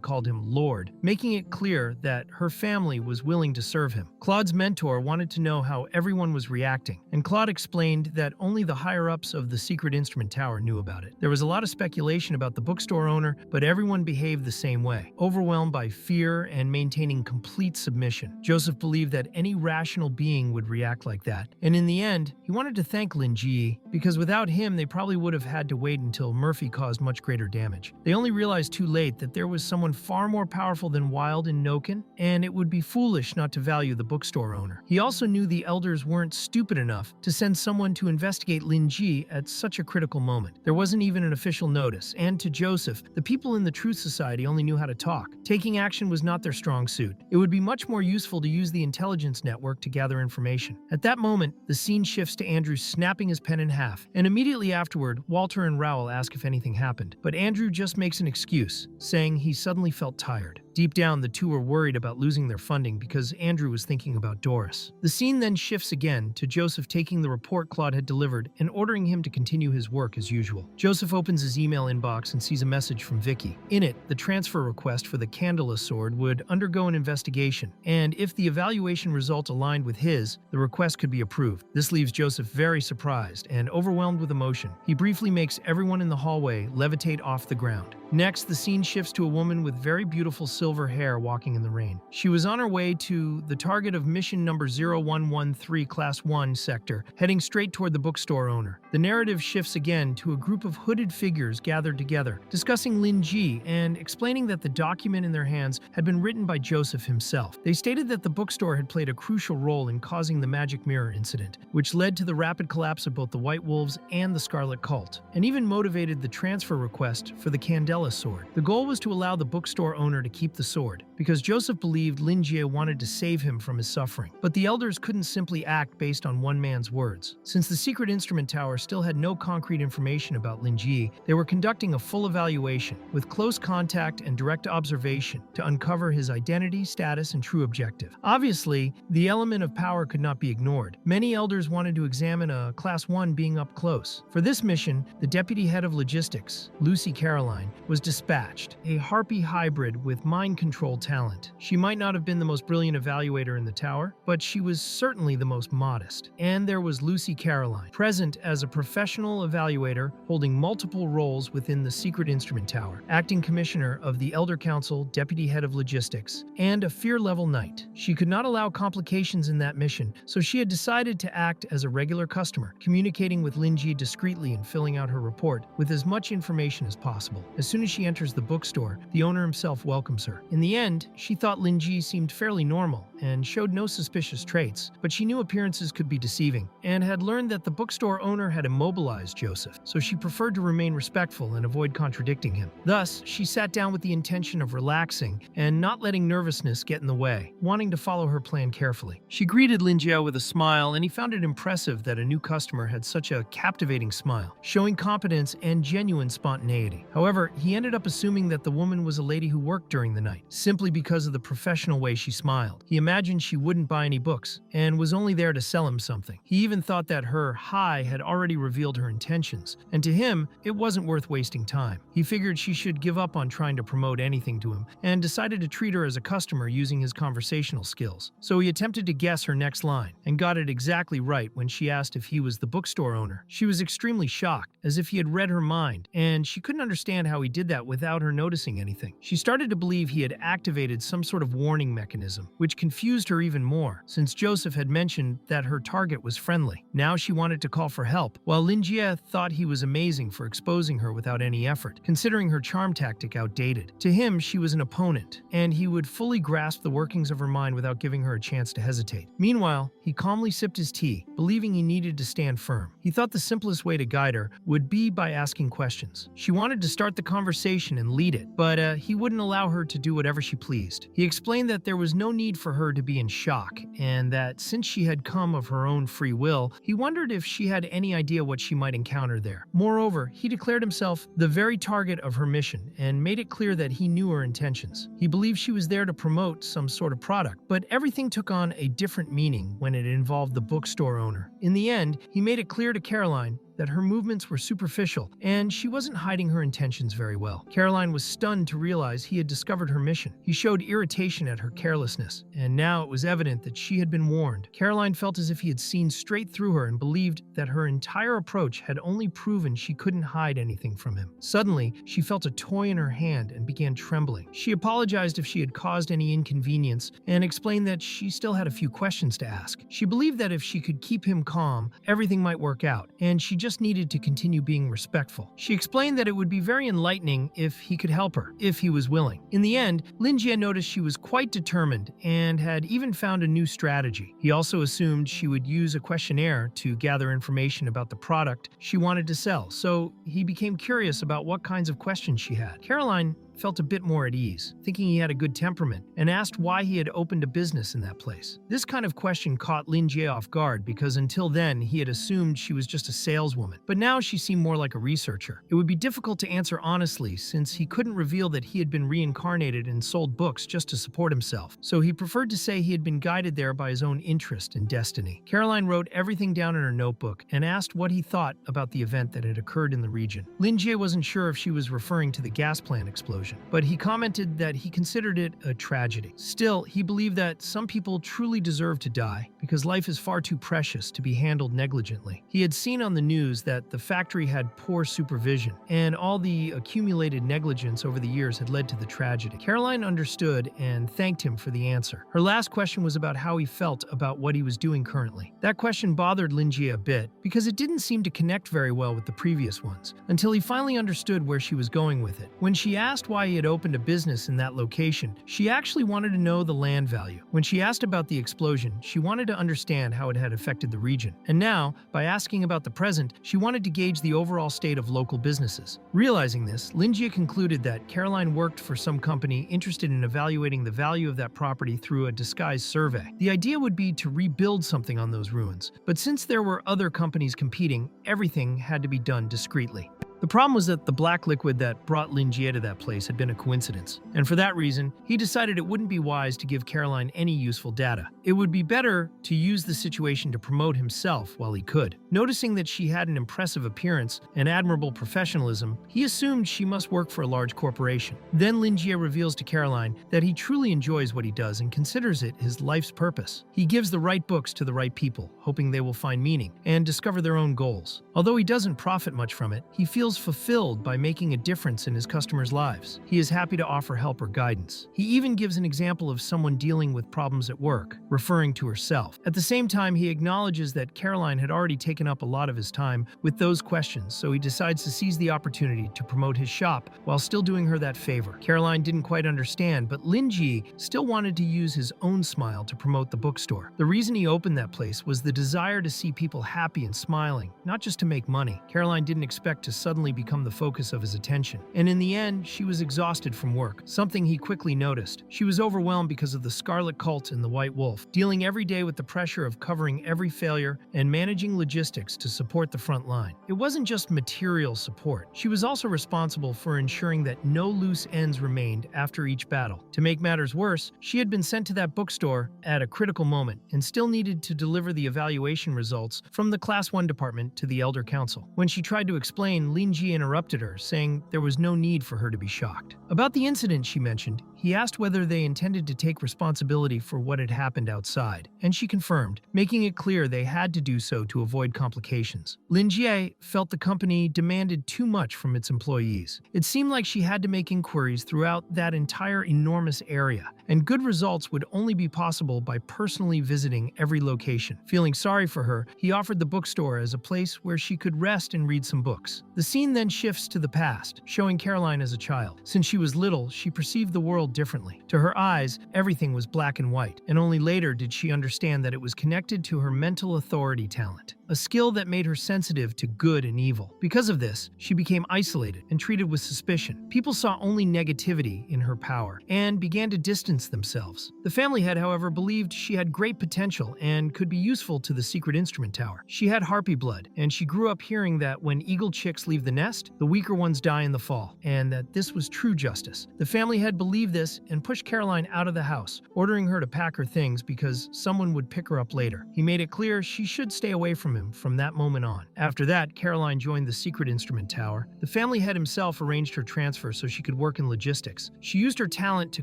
called him Lord, making it clear that her family was willing to serve him. Claude's mentor wanted to know how everyone was reacting, and Claude explained that only the higher-ups of the Secret Instrument Tower knew about it. There was a lot of speculation about the bookstore owner, but everyone behaved the same way, overwhelmed by fear and maintaining complete submission. Joseph believed that any rational being would react like that, and in the end, he wanted to thank Lin Ji, because without him they probably would have had to wait until Murphy caused much greater damage. They only realized too late that there was someone far more powerful than Wild and Noken, and it would be foolish not to value the bookstore owner. He also knew the elders weren't stupid enough to send someone to investigate Lin Ji at such a critical moment. There wasn't even an official notice, and to Joseph, the people in the Truth Society only knew how to talk. Taking action was not their strong suit. It would be much more useful to use the intelligence network to gather information. At that moment, the scene shifts to Andrew snapping his pen in half, and immediately afterward, Walter and Raoul ask if anything happened. But Andrew just makes an excuse, saying he suddenly felt tired. Deep down, the two were worried about losing their funding because Andrew was thinking about Doris. The scene then shifts again to Joseph taking the report Claude had delivered and ordering him to continue his work as usual. Joseph opens his email inbox and sees a message from Vicky. In it, the transfer request for the Candela sword would undergo an investigation, and if the evaluation result aligned with his, the request could be approved. This leaves Joseph very surprised and overwhelmed with emotion. He briefly makes everyone in the hallway levitate off the ground. Next, the scene shifts to a woman with very beautiful silver hair walking in the rain. She was on her way to the target of mission number 0113 Class 1 sector, heading straight toward the bookstore owner. The narrative shifts again to a group of hooded figures gathered together, discussing Lin Ji and explaining that the document in their hands had been written by Joseph himself. They stated that the bookstore had played a crucial role in causing the magic mirror incident, which led to the rapid collapse of both the White Wolves and the Scarlet Cult, and even motivated the transfer request for the Candela sword. The goal was to allow the bookstore owner to keep the sword, because Joseph believed Lin Jie wanted to save him from his suffering. But the elders couldn't simply act based on one man's words. Since the Secret Instrument Tower still had no concrete information about Lin Jie, they were conducting a full evaluation, with close contact and direct observation to uncover his identity, status, and true objective. Obviously, the element of power could not be ignored. Many elders wanted to examine a Class 1 being up close. For this mission, the deputy head of logistics, Lucy Caroline, was dispatched, a harpy hybrid with mind control talent. She might not have been the most brilliant evaluator in the tower, but she was certainly the most modest. And there was Lucy Caroline, present as a professional evaluator holding multiple roles within the Secret Instrument Tower, acting commissioner of the Elder Council, deputy head of logistics, and a fear-level knight. She could not allow complications in that mission, so she had decided to act as a regular customer, communicating with Linji discreetly and filling out her report with as much information as possible. As soon as she enters the bookstore, the owner himself welcomes her. In the end, she thought Linji seemed fairly normal and showed no suspicious traits, but she knew appearances could be deceiving, and had learned that the bookstore owner had immobilized Joseph, so she preferred to remain respectful and avoid contradicting him. Thus, she sat down with the intention of relaxing and not letting nervousness get in the way, wanting to follow her plan carefully. She greeted Linjiao with a smile, and he found it impressive that a new customer had such a captivating smile, showing competence and genuine spontaneity. However, he ended up assuming that the woman was a lady who worked during the night, simply because of the professional way she smiled. He imagined she wouldn't buy any books, and was only there to sell him something. He even thought that her hi had already revealed her intentions, and to him, it wasn't worth wasting time. He figured she should give up on trying to promote anything to him, and decided to treat her as a customer using his conversational skills. So he attempted to guess her next line, and got it exactly right when she asked if he was the bookstore owner. She was extremely shocked, as if he had read her mind, and she couldn't understand how he did that without her noticing anything. She started to believe he had activated some sort of warning mechanism, which confused her even more, since Joseph had mentioned that her target was friendly. Now she wanted to call for help, while Linjie thought he was amazing for exposing her without any effort, considering her charm tactic outdated. To him, she was an opponent, and he would fully grasp the workings of her mind without giving her a chance to hesitate. Meanwhile, he calmly sipped his tea, believing he needed to stand firm. He thought the simplest way to guide her would be by asking questions. She wanted to start the conversation and lead it, but he wouldn't allow her to do whatever she pleased. He explained that there was no need for her to be in shock, and that since she had come of her own free will, he wondered if she had any idea what she might encounter there. Moreover, he declared himself the very target of her mission, and made it clear that he knew her intentions. He believed she was there to promote some sort of product, but everything took on a different meaning when it involved the bookstore owner. In the end, he made it clear to Caroline that her movements were superficial, and she wasn't hiding her intentions very well. Caroline was stunned to realize he had discovered her mission. He showed irritation at her carelessness, and now it was evident that she had been warned. Caroline felt as if he had seen straight through her and believed that her entire approach had only proven she couldn't hide anything from him. Suddenly, she felt a toy in her hand and began trembling. She apologized if she had caused any inconvenience and explained that she still had a few questions to ask. She believed that if she could keep him calm, everything might work out, and she just needed to continue being respectful. She explained that it would be very enlightening if he could help her, if he was willing. In the end, Linjie noticed she was quite determined and had even found a new strategy. He also assumed she would use a questionnaire to gather information about the product she wanted to sell, so he became curious about what kinds of questions she had. Caroline felt a bit more at ease, thinking he had a good temperament, and asked why he had opened a business in that place. This kind of question caught Linjie off guard because until then he had assumed she was just a saleswoman, but now she seemed more like a researcher. It would be difficult to answer honestly since he couldn't reveal that he had been reincarnated and sold books just to support himself, so he preferred to say he had been guided there by his own interest and destiny. Caroline wrote everything down in her notebook and asked what he thought about the event that had occurred in the region. Linjie wasn't sure if she was referring to the gas plant explosion, but he commented that he considered it a tragedy. Still, he believed that some people truly deserve to die because life is far too precious to be handled negligently. He had seen on the news that the factory had poor supervision, and all the accumulated negligence over the years had led to the tragedy. Caroline understood and thanked him for the answer. Her last question was about how he felt about what he was doing currently. That question bothered Linjie a bit because it didn't seem to connect very well with the previous ones, until he finally understood where she was going with it. When she asked why he had opened a business in that location, she actually wanted to know the land value. When she asked about the explosion, she wanted to understand how it had affected the region. And now, by asking about the present, she wanted to gauge the overall state of local businesses. Realizing this, Linjie concluded that Caroline worked for some company interested in evaluating the value of that property through a disguised survey. The idea would be to rebuild something on those ruins, but since there were other companies competing, everything had to be done discreetly. The problem was that the black liquid that brought Lin Jie to that place had been a coincidence, and for that reason, he decided it wouldn't be wise to give Caroline any useful data. It would be better to use the situation to promote himself while he could. Noticing that she had an impressive appearance and admirable professionalism, he assumed she must work for a large corporation. Then Lin Jie reveals to Caroline that he truly enjoys what he does and considers it his life's purpose. He gives the right books to the right people, hoping they will find meaning and discover their own goals. Although he doesn't profit much from it, he feels fulfilled by making a difference in his customers' lives. He is happy to offer help or guidance. He even gives an example of someone dealing with problems at work, referring to herself. At the same time, he acknowledges that Caroline had already taken up a lot of his time with those questions, so he decides to seize the opportunity to promote his shop while still doing her that favor. Caroline didn't quite understand, but Lin Jie still wanted to use his own smile to promote the bookstore. The reason he opened that place was the desire to see people happy and smiling, not just to make money. Caroline didn't expect to suddenly become the focus of his attention, and in the end, she was exhausted from work, something he quickly noticed. She was overwhelmed because of the Scarlet Cult and the White Wolf, dealing every day with the pressure of covering every failure and managing logistics to support the front line. It wasn't just material support. She was also responsible for ensuring that no loose ends remained after each battle. To make matters worse, she had been sent to that bookstore at a critical moment and still needed to deliver the evaluation results from the Class 1 department to the Elder Council. When she tried to explain, Lin Jie interrupted her, saying there was no need for her to be shocked. About the incident she mentioned, he asked whether they intended to take responsibility for what had happened outside, and she confirmed, making it clear they had to do so to avoid complications. Lin Jie felt the company demanded too much from its employees. It seemed like she had to make inquiries throughout that entire enormous area, and good results would only be possible by personally visiting every location. Feeling sorry for her, he offered the bookstore as a place where she could rest and read some books. The scene then shifts to the past, showing Caroline as a child. Since she was little, she perceived the world differently. To her eyes, everything was black and white, and only later did she understand that it was connected to her mental authority talent, a skill that made her sensitive to good and evil. Because of this, she became isolated and treated with suspicion. People saw only negativity in her power and began to distance themselves. The family head, however, believed she had great potential and could be useful to the secret instrument tower. She had harpy blood, and she grew up hearing that when eagle chicks leave the nest, the weaker ones die in the fall, and that this was true justice. The family head believed this and pushed Caroline out of the house, ordering her to pack her things because someone would pick her up later. He made it clear she should stay away from him from that moment on. After that, Caroline joined the secret instrument tower. The family head himself arranged her transfer so she could work in logistics. She used her talent to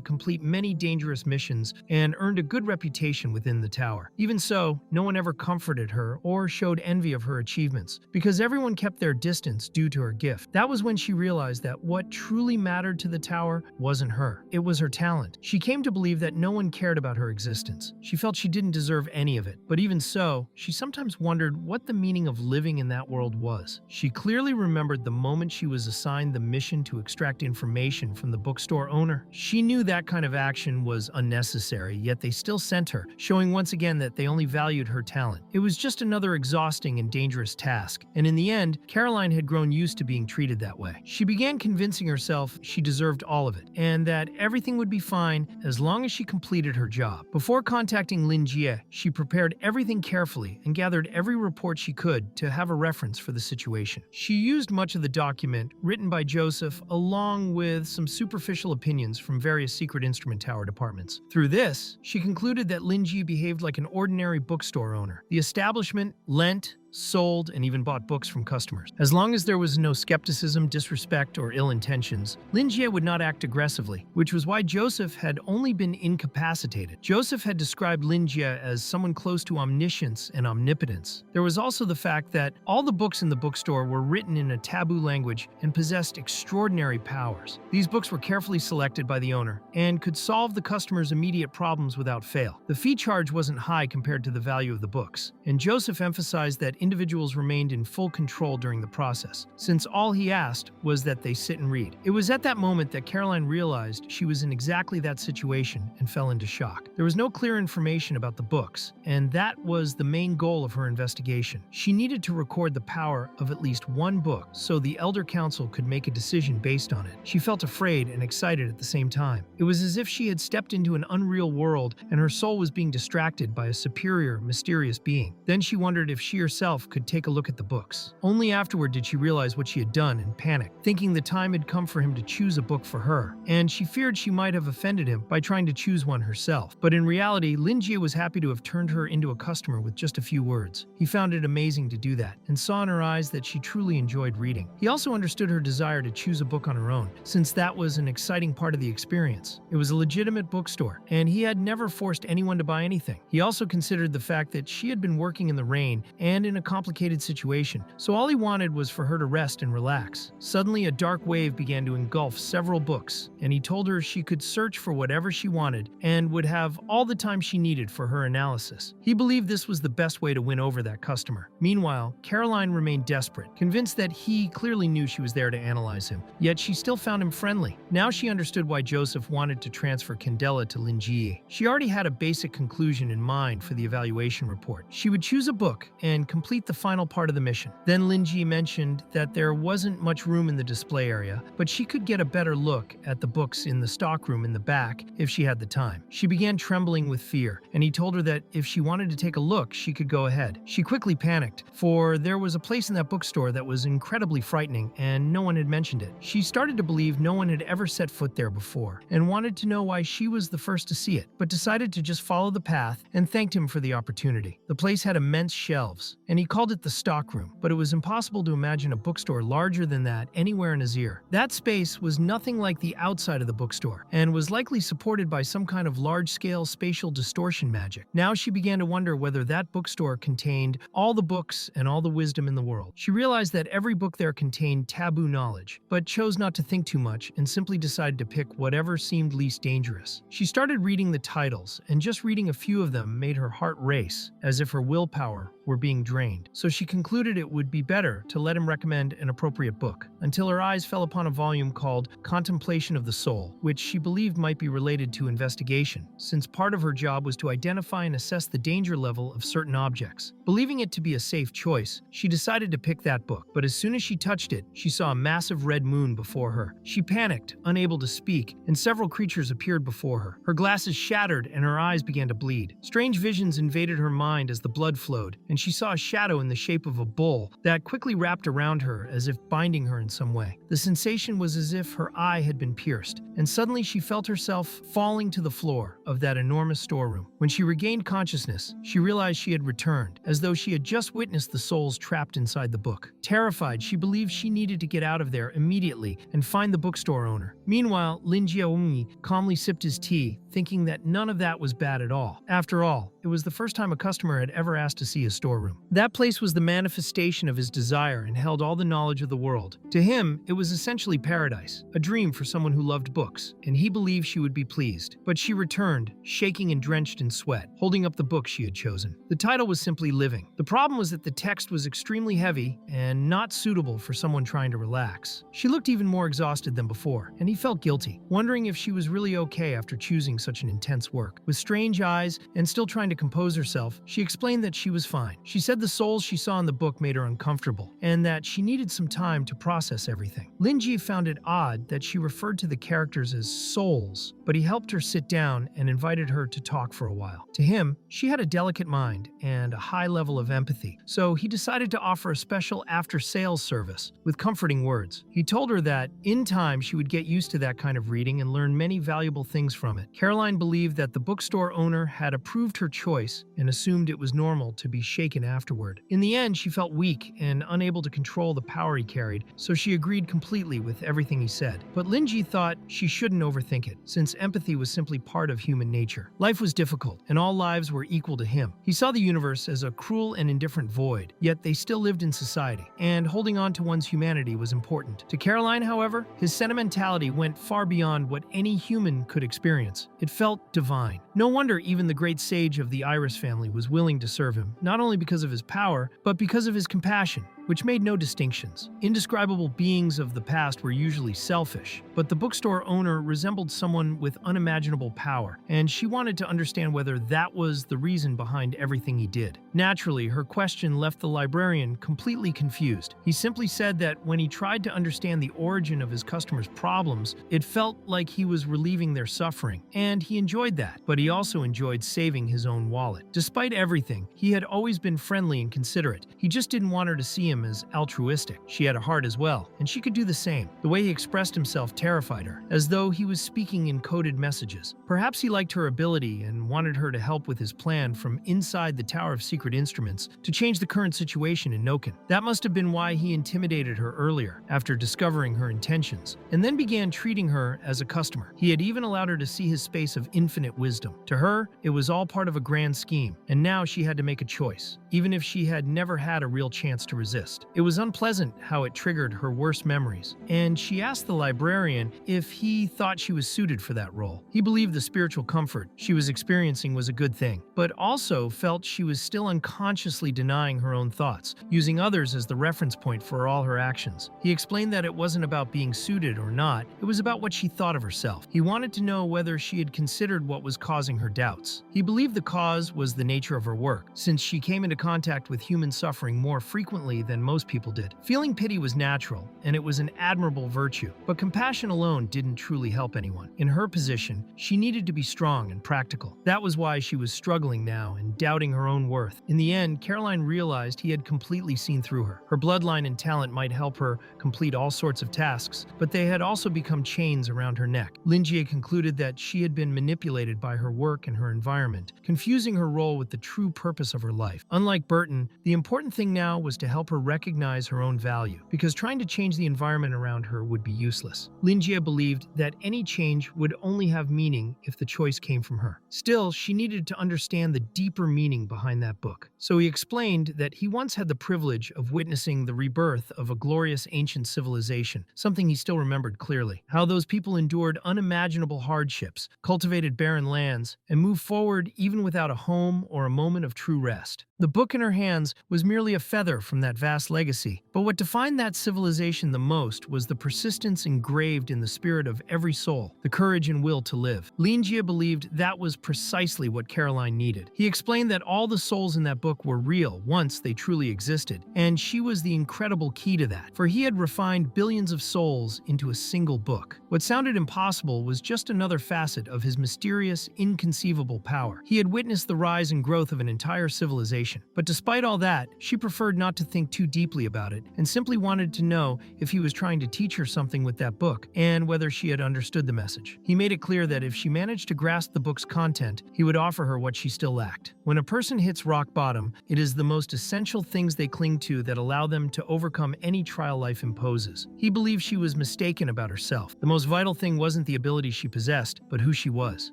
complete many dangerous missions and earned a good reputation within the tower. Even so, no one ever comforted her or showed envy of her achievements, because everyone kept their distance due to her gift. That was when she realized that what truly mattered to the tower wasn't her. It was her talent. She came to believe that no one cared about her existence. She felt she didn't deserve any of it. But even so, she sometimes wondered what the meaning of living in that world was. She clearly remembered the moment she was assigned the mission to extract information from the bookstore owner. She knew that kind of action was unnecessary, yet they still sent her, showing once again that they only valued her talent. It was just another exhausting and dangerous task, and in the end, Caroline had grown used to being treated that way. She began convincing herself she deserved all of it, and that everything would be fine as long as she completed her job. Before contacting Lin Jie, she prepared everything carefully and gathered every report she could to have a reference for the situation. She used much of the document written by Joseph along with some superficial opinions from various secret instrument tower departments. Through this, she concluded that Lin Jie behaved like an ordinary bookstore owner. The establishment lent, sold, and even bought books from customers. As long as there was no skepticism, disrespect, or ill intentions, Lin Jie would not act aggressively, which was why Joseph had only been incapacitated. Joseph had described Lin Jie as someone close to omniscience and omnipotence. There was also the fact that all the books in the bookstore were written in a taboo language and possessed extraordinary powers. These books were carefully selected by the owner and could solve the customer's immediate problems without fail. The fee charge wasn't high compared to the value of the books, and Joseph emphasized that individuals remained in full control during the process, since all he asked was that they sit and read. It was at that moment that Caroline realized she was in exactly that situation and fell into shock. There was no clear information about the books, and that was the main goal of her investigation. She needed to record the power of at least one book so the Elder Council could make a decision based on it. She felt afraid and excited at the same time. It was as if she had stepped into an unreal world and her soul was being distracted by a superior, mysterious being. Then she wondered if she herself herself could take a look at the books. Only afterward did she realize what she had done and panicked, thinking the time had come for him to choose a book for her, and she feared she might have offended him by trying to choose one herself. But in reality, Linjie was happy to have turned her into a customer with just a few words. He found it amazing to do that, and saw in her eyes that she truly enjoyed reading. He also understood her desire to choose a book on her own, since that was an exciting part of the experience. It was a legitimate bookstore, and he had never forced anyone to buy anything. He also considered the fact that she had been working in the rain and in a complicated situation, so all he wanted was for her to rest and relax. Suddenly, a dark wave began to engulf several books, and he told her she could search for whatever she wanted and would have all the time she needed for her analysis. He believed this was the best way to win over that customer. Meanwhile, Caroline remained desperate, convinced that he clearly knew she was there to analyze him, yet she still found him friendly. Now she understood why Joseph wanted to transfer Candela to Linjie. She already had a basic conclusion in mind for the evaluation report. She would choose a book and complete the final part of the mission. Then Linjie mentioned that there wasn't much room in the display area, but she could get a better look at the books in the stockroom in the back if she had the time. She began trembling with fear, and he told her that if she wanted to take a look, she could go ahead. She quickly panicked, for there was a place in that bookstore that was incredibly frightening and no one had mentioned it. She started to believe no one had ever set foot there before and wanted to know why she was the first to see it, but decided to just follow the path and thanked him for the opportunity. The place had immense shelves, and he called it the stockroom, but it was impossible to imagine a bookstore larger than that anywhere in Azir. That space was nothing like the outside of the bookstore and was likely supported by some kind of large-scale spatial distortion magic. Now she began to wonder whether that bookstore contained all the books and all the wisdom in the world. She realized that every book there contained taboo knowledge, but chose not to think too much and simply decided to pick whatever seemed least dangerous. She started reading the titles, and just reading a few of them made her heart race, as if her willpower were being drained. So she concluded it would be better to let him recommend an appropriate book, until her eyes fell upon a volume called Contemplation of the Soul, which she believed might be related to investigation, since part of her job was to identify and assess the danger level of certain objects. Believing it to be a safe choice, she decided to pick that book, but as soon as she touched it, she saw a massive red moon before her. She panicked, unable to speak, and several creatures appeared before her. Her glasses shattered and her eyes began to bleed. Strange visions invaded her mind as the blood flowed, and she saw a shadow in the shape of a bull that quickly wrapped around her as if binding her in some way. The sensation was as if her eye had been pierced, and suddenly she felt herself falling to the floor of that enormous storeroom. When she regained consciousness, she realized she had returned, as though she had just witnessed the souls trapped inside the book. Terrified, she believed she needed to get out of there immediately and find the bookstore owner. Meanwhile, Lin Jiaomi calmly sipped his tea, thinking that none of that was bad at all. After all, it was the first time a customer had ever asked to see his storeroom. That place was the manifestation of his desire and held all the knowledge of the world. To him, it was essentially paradise, a dream for someone who loved books, and he believed she would be pleased. But she returned, shaking and drenched in sweat, holding up the book she had chosen. The title was simply Living. The problem was that the text was extremely heavy and not suitable for someone trying to relax. She looked even more exhausted than before, and he felt guilty, wondering if she was really okay after choosing such an intense work. With strange eyes and still trying to compose herself, she explained that she was fine. She said the souls she saw in the book made her uncomfortable, and that she needed some time to process everything. Linji found it odd that she referred to the characters as souls, but he helped her sit down and invited her to talk for a while. To him, she had a delicate mind and a high level of empathy, so he decided to offer a special after-sales service with comforting words. He told her that, in time, she would get used to that kind of reading and learn many valuable things from it. Caroline believed that the bookstore owner had approved her choice and assumed it was normal to be shaken afterward. In the end, she felt weak and unable to control the power he carried, so she agreed completely with everything he said. But Linji thought she shouldn't overthink it, since empathy was simply part of human nature. Life was difficult, and all lives were equal to him. He saw the universe as a cruel and indifferent void, yet they still lived in society, and holding on to one's humanity was important. To Caroline, however, his sentimentality went far beyond what any human could experience. It felt divine. No wonder even the great sage of the Iris family was willing to serve him, not only because of his power, but because of his compassion, which made no distinctions. Indescribable beings of the past were usually selfish, but the bookstore owner resembled someone with unimaginable power, and she wanted to understand whether that was the reason behind everything he did. Naturally, her question left the librarian completely confused. He simply said that when he tried to understand the origin of his customers' problems, it felt like he was relieving their suffering, and he enjoyed that, but he also enjoyed saving his own wallet. Despite everything, he had always been friendly and considerate. He just didn't want her to see him as altruistic. She had a heart as well, and she could do the same. The way he expressed himself terrified her, as though he was speaking in coded messages. Perhaps he liked her ability and wanted her to help with his plan from inside the Tower of Secret Instruments to change the current situation in Noken. That must have been why he intimidated her earlier, after discovering her intentions, and then began treating her as a customer. He had even allowed her to see his space of infinite wisdom. To her, it was all part of a grand scheme, and now she had to make a choice, even if she had never had a real chance to resist. It was unpleasant how it triggered her worst memories, and she asked the librarian if he thought she was suited for that role. He believed the spiritual comfort she was experiencing was a good thing, but also felt she was still unconsciously denying her own thoughts, using others as the reference point for all her actions. He explained that it wasn't about being suited or not, it was about what she thought of herself. He wanted to know whether she had considered what was causing her doubts. He believed the cause was the nature of her work, since she came into contact with human suffering more frequently than most people did. Feeling pity was natural, and it was an admirable virtue, but compassion alone didn't truly help anyone. In her position, she needed to be strong and practical. That was why she was struggling now and doubting her own worth. In the end, Caroline realized he had completely seen through her. Her bloodline and talent might help her complete all sorts of tasks, but they had also become chains around her neck. Linjie concluded that she had been manipulated by her work and her environment, confusing her role with the true purpose of her life. Unlike Burton, the important thing now was to help her recognize her own value, because trying to change the environment around her would be useless. Linjie believed that any change would only have meaning if the choice came from her. Still, she needed to understand the deeper meaning behind that book. So he explained that he once had the privilege of witnessing the rebirth of a glorious ancient civilization, something he still remembered clearly. How those people endured unimaginable hardships, cultivated barren lands, and moved forward even without a home or a moment of true rest. The book in her hands was merely a feather from that vast legacy, but what defined that civilization the most was the persistence engraved in the spirit of every soul, the courage and will to live. Linjie believed that was precisely what Caroline needed. He explained that all the souls in that book were real once they truly existed, and she was the incredible key to that, for he had refined billions of souls into a single book. What sounded impossible was just another facet of his mysterious, inconceivable power. He had witnessed the rise and growth of an entire civilization, but despite all that, she preferred not to think too deeply about it and simply wanted to know if he was trying to teach her something with that book and whether she had understood the message. He made it clear that if she managed to grasp the book's content, he would offer her what she still lacked. When a person hits rock bottom, it is the most essential things they cling to that allow them to overcome any trial life imposes. He believed she was mistaken about herself. The most vital thing wasn't the ability she possessed, but who she was.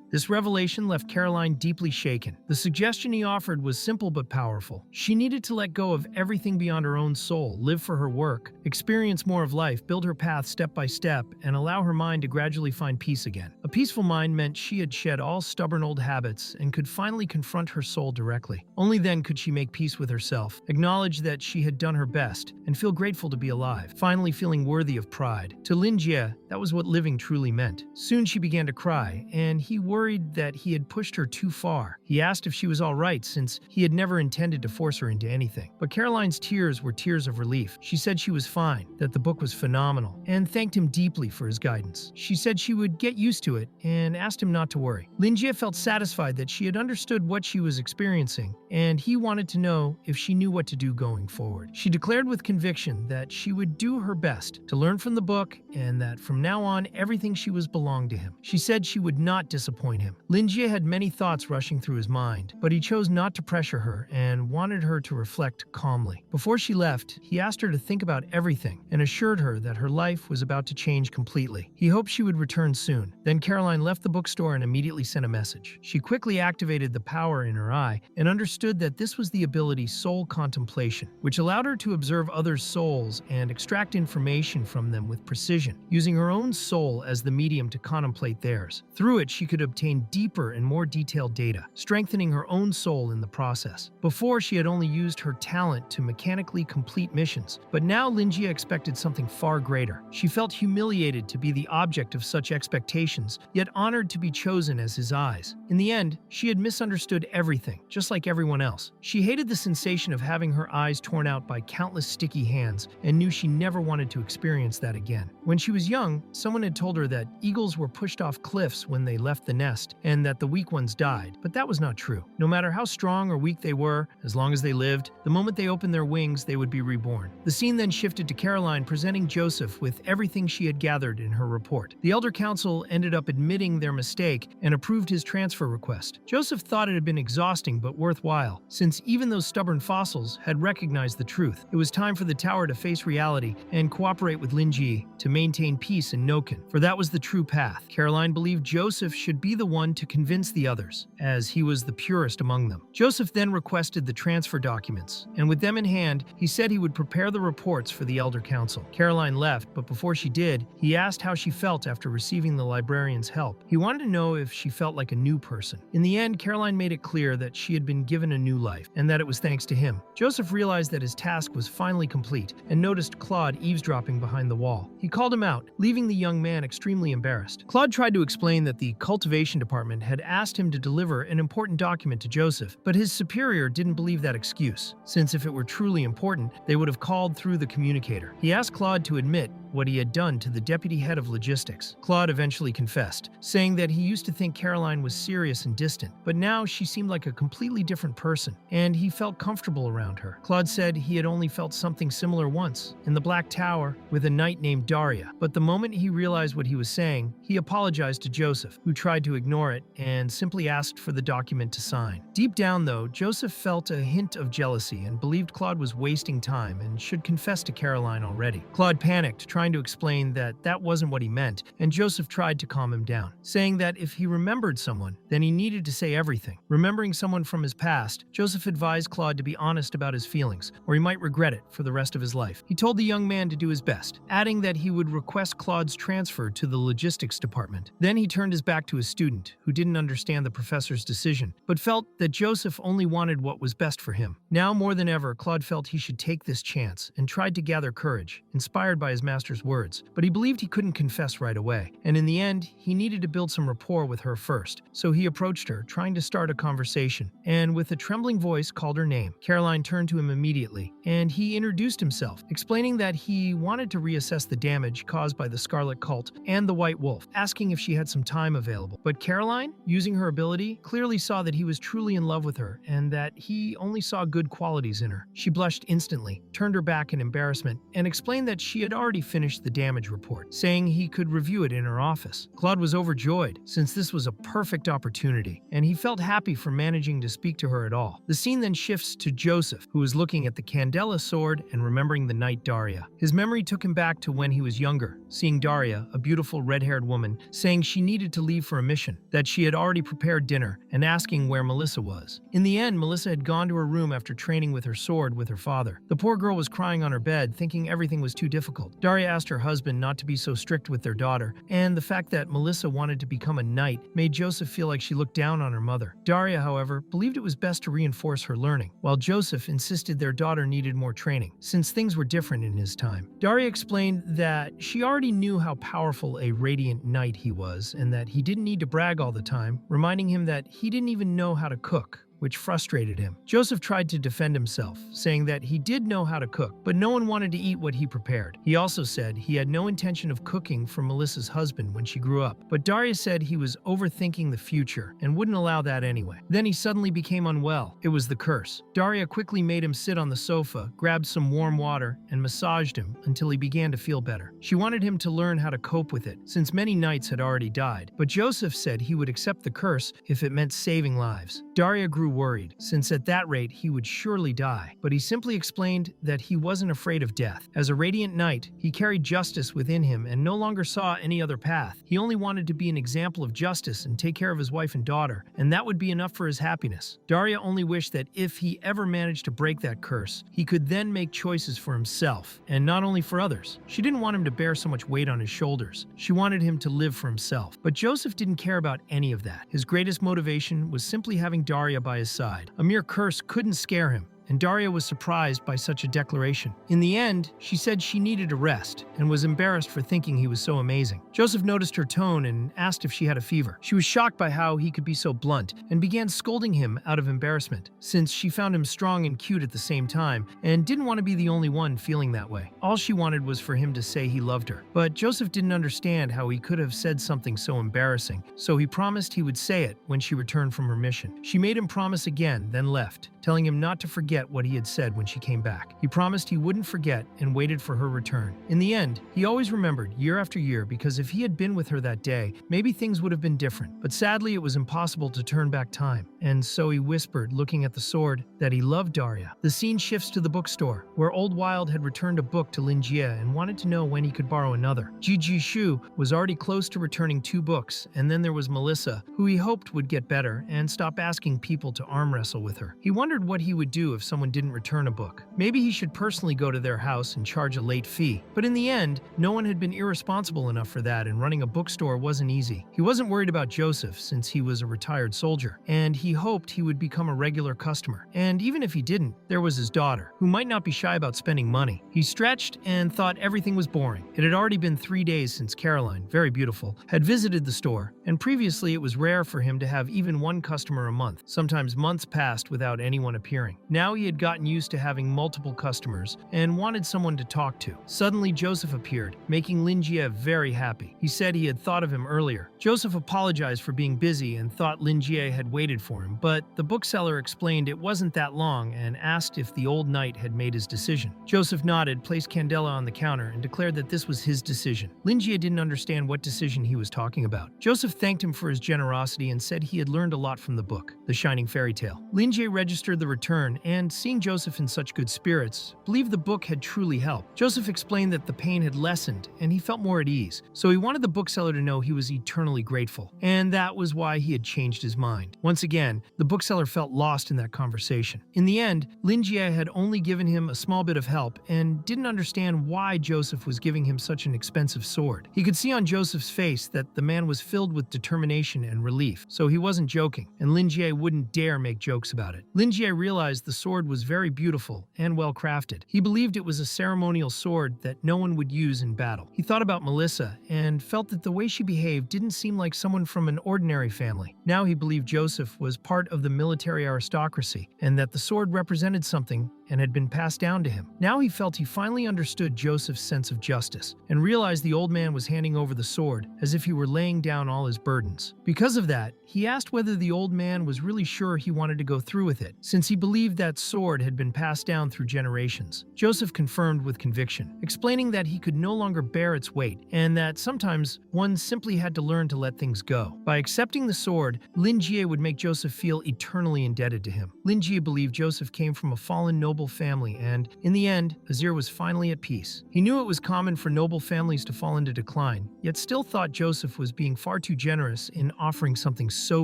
This revelation left Caroline deeply shaken. The suggestion he offered was simple but powerful. She needed to let go of everything beyond her own soul, live for her work, experience more of life, build her path step by step, and allow her mind to gradually find peace again. A peaceful mind meant she had shed all stubborn old habits and could finally confront her soul directly. Only then could she make peace with herself, acknowledge that she had done her best, and feel grateful to be alive, finally feeling worthy of pride. To Linjie, that was what living truly meant. Soon she began to cry, and he worried that he had pushed her too far. He asked if she was all right, since he had never intended to force her into anything. But Caroline's tears were tears of relief. She said she was fine, that the book was phenomenal, and thanked him deeply for his guidance. She said she would get used to it and asked him not to worry. Linjie felt satisfied that she had understood what she was experiencing, and he wanted to know if she knew what to do going forward. She declared with conviction that she would do her best to learn from the book and that from now on everything she was belonged to him. She said she would not disappoint him. Linjie had many thoughts rushing through his mind, but he chose not to pressure her and wanted her to reflect calmly. Before she left, he asked her to think about everything and assured her that her life was about to change completely. He hoped she would return soon. Then Caroline left the bookstore and immediately sent a message. She quickly activated the power in her eye and understood that this was the ability soul contemplation, which allowed her to observe others' souls and extract information from them with precision, using her own soul as the medium to contemplate theirs. Through it, she could obtain deeper and more detailed data, strengthening her own soul in the process. Before, she had only used her talent to mechanically automatically complete missions. But now Linjia expected something far greater. She felt humiliated to be the object of such expectations, yet honored to be chosen as his eyes. In the end, she had misunderstood everything, just like everyone else. She hated the sensation of having her eyes torn out by countless sticky hands and knew she never wanted to experience that again. When she was young, someone had told her that eagles were pushed off cliffs when they left the nest and that the weak ones died, but that was not true. No matter how strong or weak they were, as long as they lived, the moment they opened their wings, they would be reborn. The scene then shifted to Caroline presenting Joseph with everything she had gathered in her report. The Elder Council ended up admitting their mistake and approved his transfer request. Joseph thought it had been exhausting but worthwhile, since even those stubborn fossils had recognized the truth. It was time for the tower to face reality and cooperate with Linji to maintain peace in Noken, for that was the true path. Caroline believed Joseph should be the one to convince the others, as he was the purest among them. Joseph then requested the transfer documents, and with them in hand, he said he would prepare the reports for the Elder Council. Caroline left, but before she did, he asked how she felt after receiving the librarian's help. He wanted to know if she felt like a new person. In the end, Caroline made it clear that she had been given a new life, and that it was thanks to him. Joseph realized that his task was finally complete, and noticed Claude eavesdropping behind the wall. He called him out, leaving the young man extremely embarrassed. Claude tried to explain that the cultivation department had asked him to deliver an important document to Joseph, but his superior didn't believe that excuse, since if it were truly important, they would have called through the communicator. He asked Claude to admit what he had done to the deputy head of logistics. Claude eventually confessed, saying that he used to think Caroline was serious and distant, but now she seemed like a completely different person, and he felt comfortable around her. Claude said he had only felt something similar once, in the Black Tower, with a knight named Daria, but the moment he realized what he was saying, he apologized to Joseph, who tried to ignore it and simply asked for the document to sign. Deep down, though, Joseph felt a hint of jealousy and believed Claude was wasting time and should confess to Caroline already. Claude panicked, trying to explain that that wasn't what he meant, and Joseph tried to calm him down, saying that if he remembered someone, then he needed to say everything. Remembering someone from his past, Joseph advised Claude to be honest about his feelings, or he might regret it for the rest of his life. He told the young man to do his best, adding that he would request Claude's transfer to the logistics department. Then he turned his back to his student, who didn't understand the professor's decision, but felt that Joseph only wanted what was best for him. Now more than ever, Claude felt he should take this chance, and tried to gather courage, inspired by his master's words, but he believed he couldn't confess right away, and in the end, he needed to build some rapport with her first, so he approached her, trying to start a conversation, and with a trembling voice called her name. Caroline turned to him immediately, and he introduced himself, explaining that he wanted to reassess the damage caused by the Scarlet Cult and the White Wolf, asking if she had some time available. But Caroline, using her ability, clearly saw that he was truly in love with her, and that he only saw good qualities in her. She blushed instantly, turned her back in embarrassment, and explained that she had already finished the damage report, saying he could review it in her office. Claude was overjoyed, since this was a perfect opportunity, and he felt happy for managing to speak to her at all. The scene then shifts to Joseph, who was looking at the Candela sword and remembering the knight Daria. His memory took him back to when he was younger, seeing Daria, a beautiful red-haired woman, saying she needed to leave for a mission, that she had already prepared dinner, and asking where Melissa was. In the end, Melissa had gone to her room after training with her sword with her father. The poor girl was crying on her bed, thinking everything was too difficult. Daria asked her husband not to be so strict with their daughter, and the fact that Melissa wanted to become a knight made Joseph feel like she looked down on her mother. Daria, however, believed it was best to reinforce her learning, while Joseph insisted their daughter needed more training, since things were different in his time. Daria explained that she already knew how powerful a radiant knight he was, and that he didn't need to brag all the time, reminding him that he didn't even know how to cook, which frustrated him. Joseph tried to defend himself, saying that he did know how to cook, but no one wanted to eat what he prepared. He also said he had no intention of cooking for Melissa's husband when she grew up, but Daria said he was overthinking the future and wouldn't allow that anyway. Then he suddenly became unwell. It was the curse. Daria quickly made him sit on the sofa, grabbed some warm water, and massaged him until he began to feel better. She wanted him to learn how to cope with it, since many knights had already died, but Joseph said he would accept the curse if it meant saving lives. Daria grew worried, since at that rate he would surely die, but he simply explained that he wasn't afraid of death. As a radiant knight, he carried justice within him and no longer saw any other path. He only wanted to be an example of justice and take care of his wife and daughter, and that would be enough for his happiness. Daria only wished that if he ever managed to break that curse, he could then make choices for himself, and not only for others. She didn't want him to bear so much weight on his shoulders. She wanted him to live for himself. But Joseph didn't care about any of that. His greatest motivation was simply having Daria by his side. A mere curse couldn't scare him, and Daria was surprised by such a declaration. In the end, she said she needed a rest and was embarrassed for thinking he was so amazing. Joseph noticed her tone and asked if she had a fever. She was shocked by how he could be so blunt and began scolding him out of embarrassment, since she found him strong and cute at the same time and didn't want to be the only one feeling that way. All she wanted was for him to say he loved her. But Joseph didn't understand how he could have said something so embarrassing, so he promised he would say it when she returned from her mission. She made him promise again, then left, telling him not to forget what he had said when she came back. He promised he wouldn't forget and waited for her return. In the end, he always remembered year after year, because if he had been with her that day, maybe things would have been different. But sadly, it was impossible to turn back time. And so he whispered, looking at the sword, that he loved Daria. The scene shifts to the bookstore, where Old Wild had returned a book to Lin Jie and wanted to know when he could borrow another. Ji Shu was already close to returning 2 books, and then there was Melissa, who he hoped would get better and stop asking people to arm wrestle with her. He wondered what he would do if someone didn't return a book. Maybe he should personally go to their house and charge a late fee. But in the end, no one had been irresponsible enough for that, and running a bookstore wasn't easy. He wasn't worried about Joseph, since he was a retired soldier, and he hoped he would become a regular customer. And even if he didn't, there was his daughter, who might not be shy about spending money. He stretched and thought everything was boring. It had already been 3 days since Caroline, very beautiful, had visited the store, and previously it was rare for him to have even one customer a month. Sometimes months passed without anyone appearing. Now he had gotten used to having multiple customers and wanted someone to talk to. Suddenly Joseph appeared, making Lin Jie very happy. He said he had thought of him earlier. Joseph apologized for being busy and thought Lin Jie had waited for him, but the bookseller explained it wasn't that long and asked if the old knight had made his decision. Joseph nodded, placed Candela on the counter, and declared that this was his decision. Lin Jie didn't understand what decision he was talking about. Joseph thanked him for his generosity and said he had learned a lot from the book, The Shining Fairy Tale. Lin Jie registered the return and, seeing Joseph in such good spirits, believed the book had truly helped. Joseph explained that the pain had lessened and he felt more at ease, so he wanted the bookseller to know he was eternally grateful, and that was why he had changed his mind. Once again, the bookseller felt lost in that conversation. In the end, Lin Jie had only given him a small bit of help and didn't understand why Joseph was giving him such an expensive sword. He could see on Joseph's face that the man was filled with determination and relief, so he wasn't joking, and Lin Jie wouldn't dare make jokes about it. Lin Jie realized the sword was very beautiful and well crafted. He believed it was a ceremonial sword that no one would use in battle. He thought about Melissa and felt that the way she behaved didn't seem like someone from an ordinary family. Now he believed Joseph was part of the military aristocracy and that the sword represented something and had been passed down to him. Now he felt he finally understood Joseph's sense of justice and realized the old man was handing over the sword as if he were laying down all his burdens. Because of that, he asked whether the old man was really sure he wanted to go through with it, since he believed that sword had been passed down through generations. Joseph confirmed with conviction, explaining that he could no longer bear its weight and that sometimes one simply had to learn to let things go. By accepting the sword, Lin Jie would make Joseph feel eternally indebted to him. Lin Jie believed Joseph came from a fallen noble family, and in the end, Azir was finally at peace. He knew it was common for noble families to fall into decline, yet still thought Joseph was being far too generous in offering something so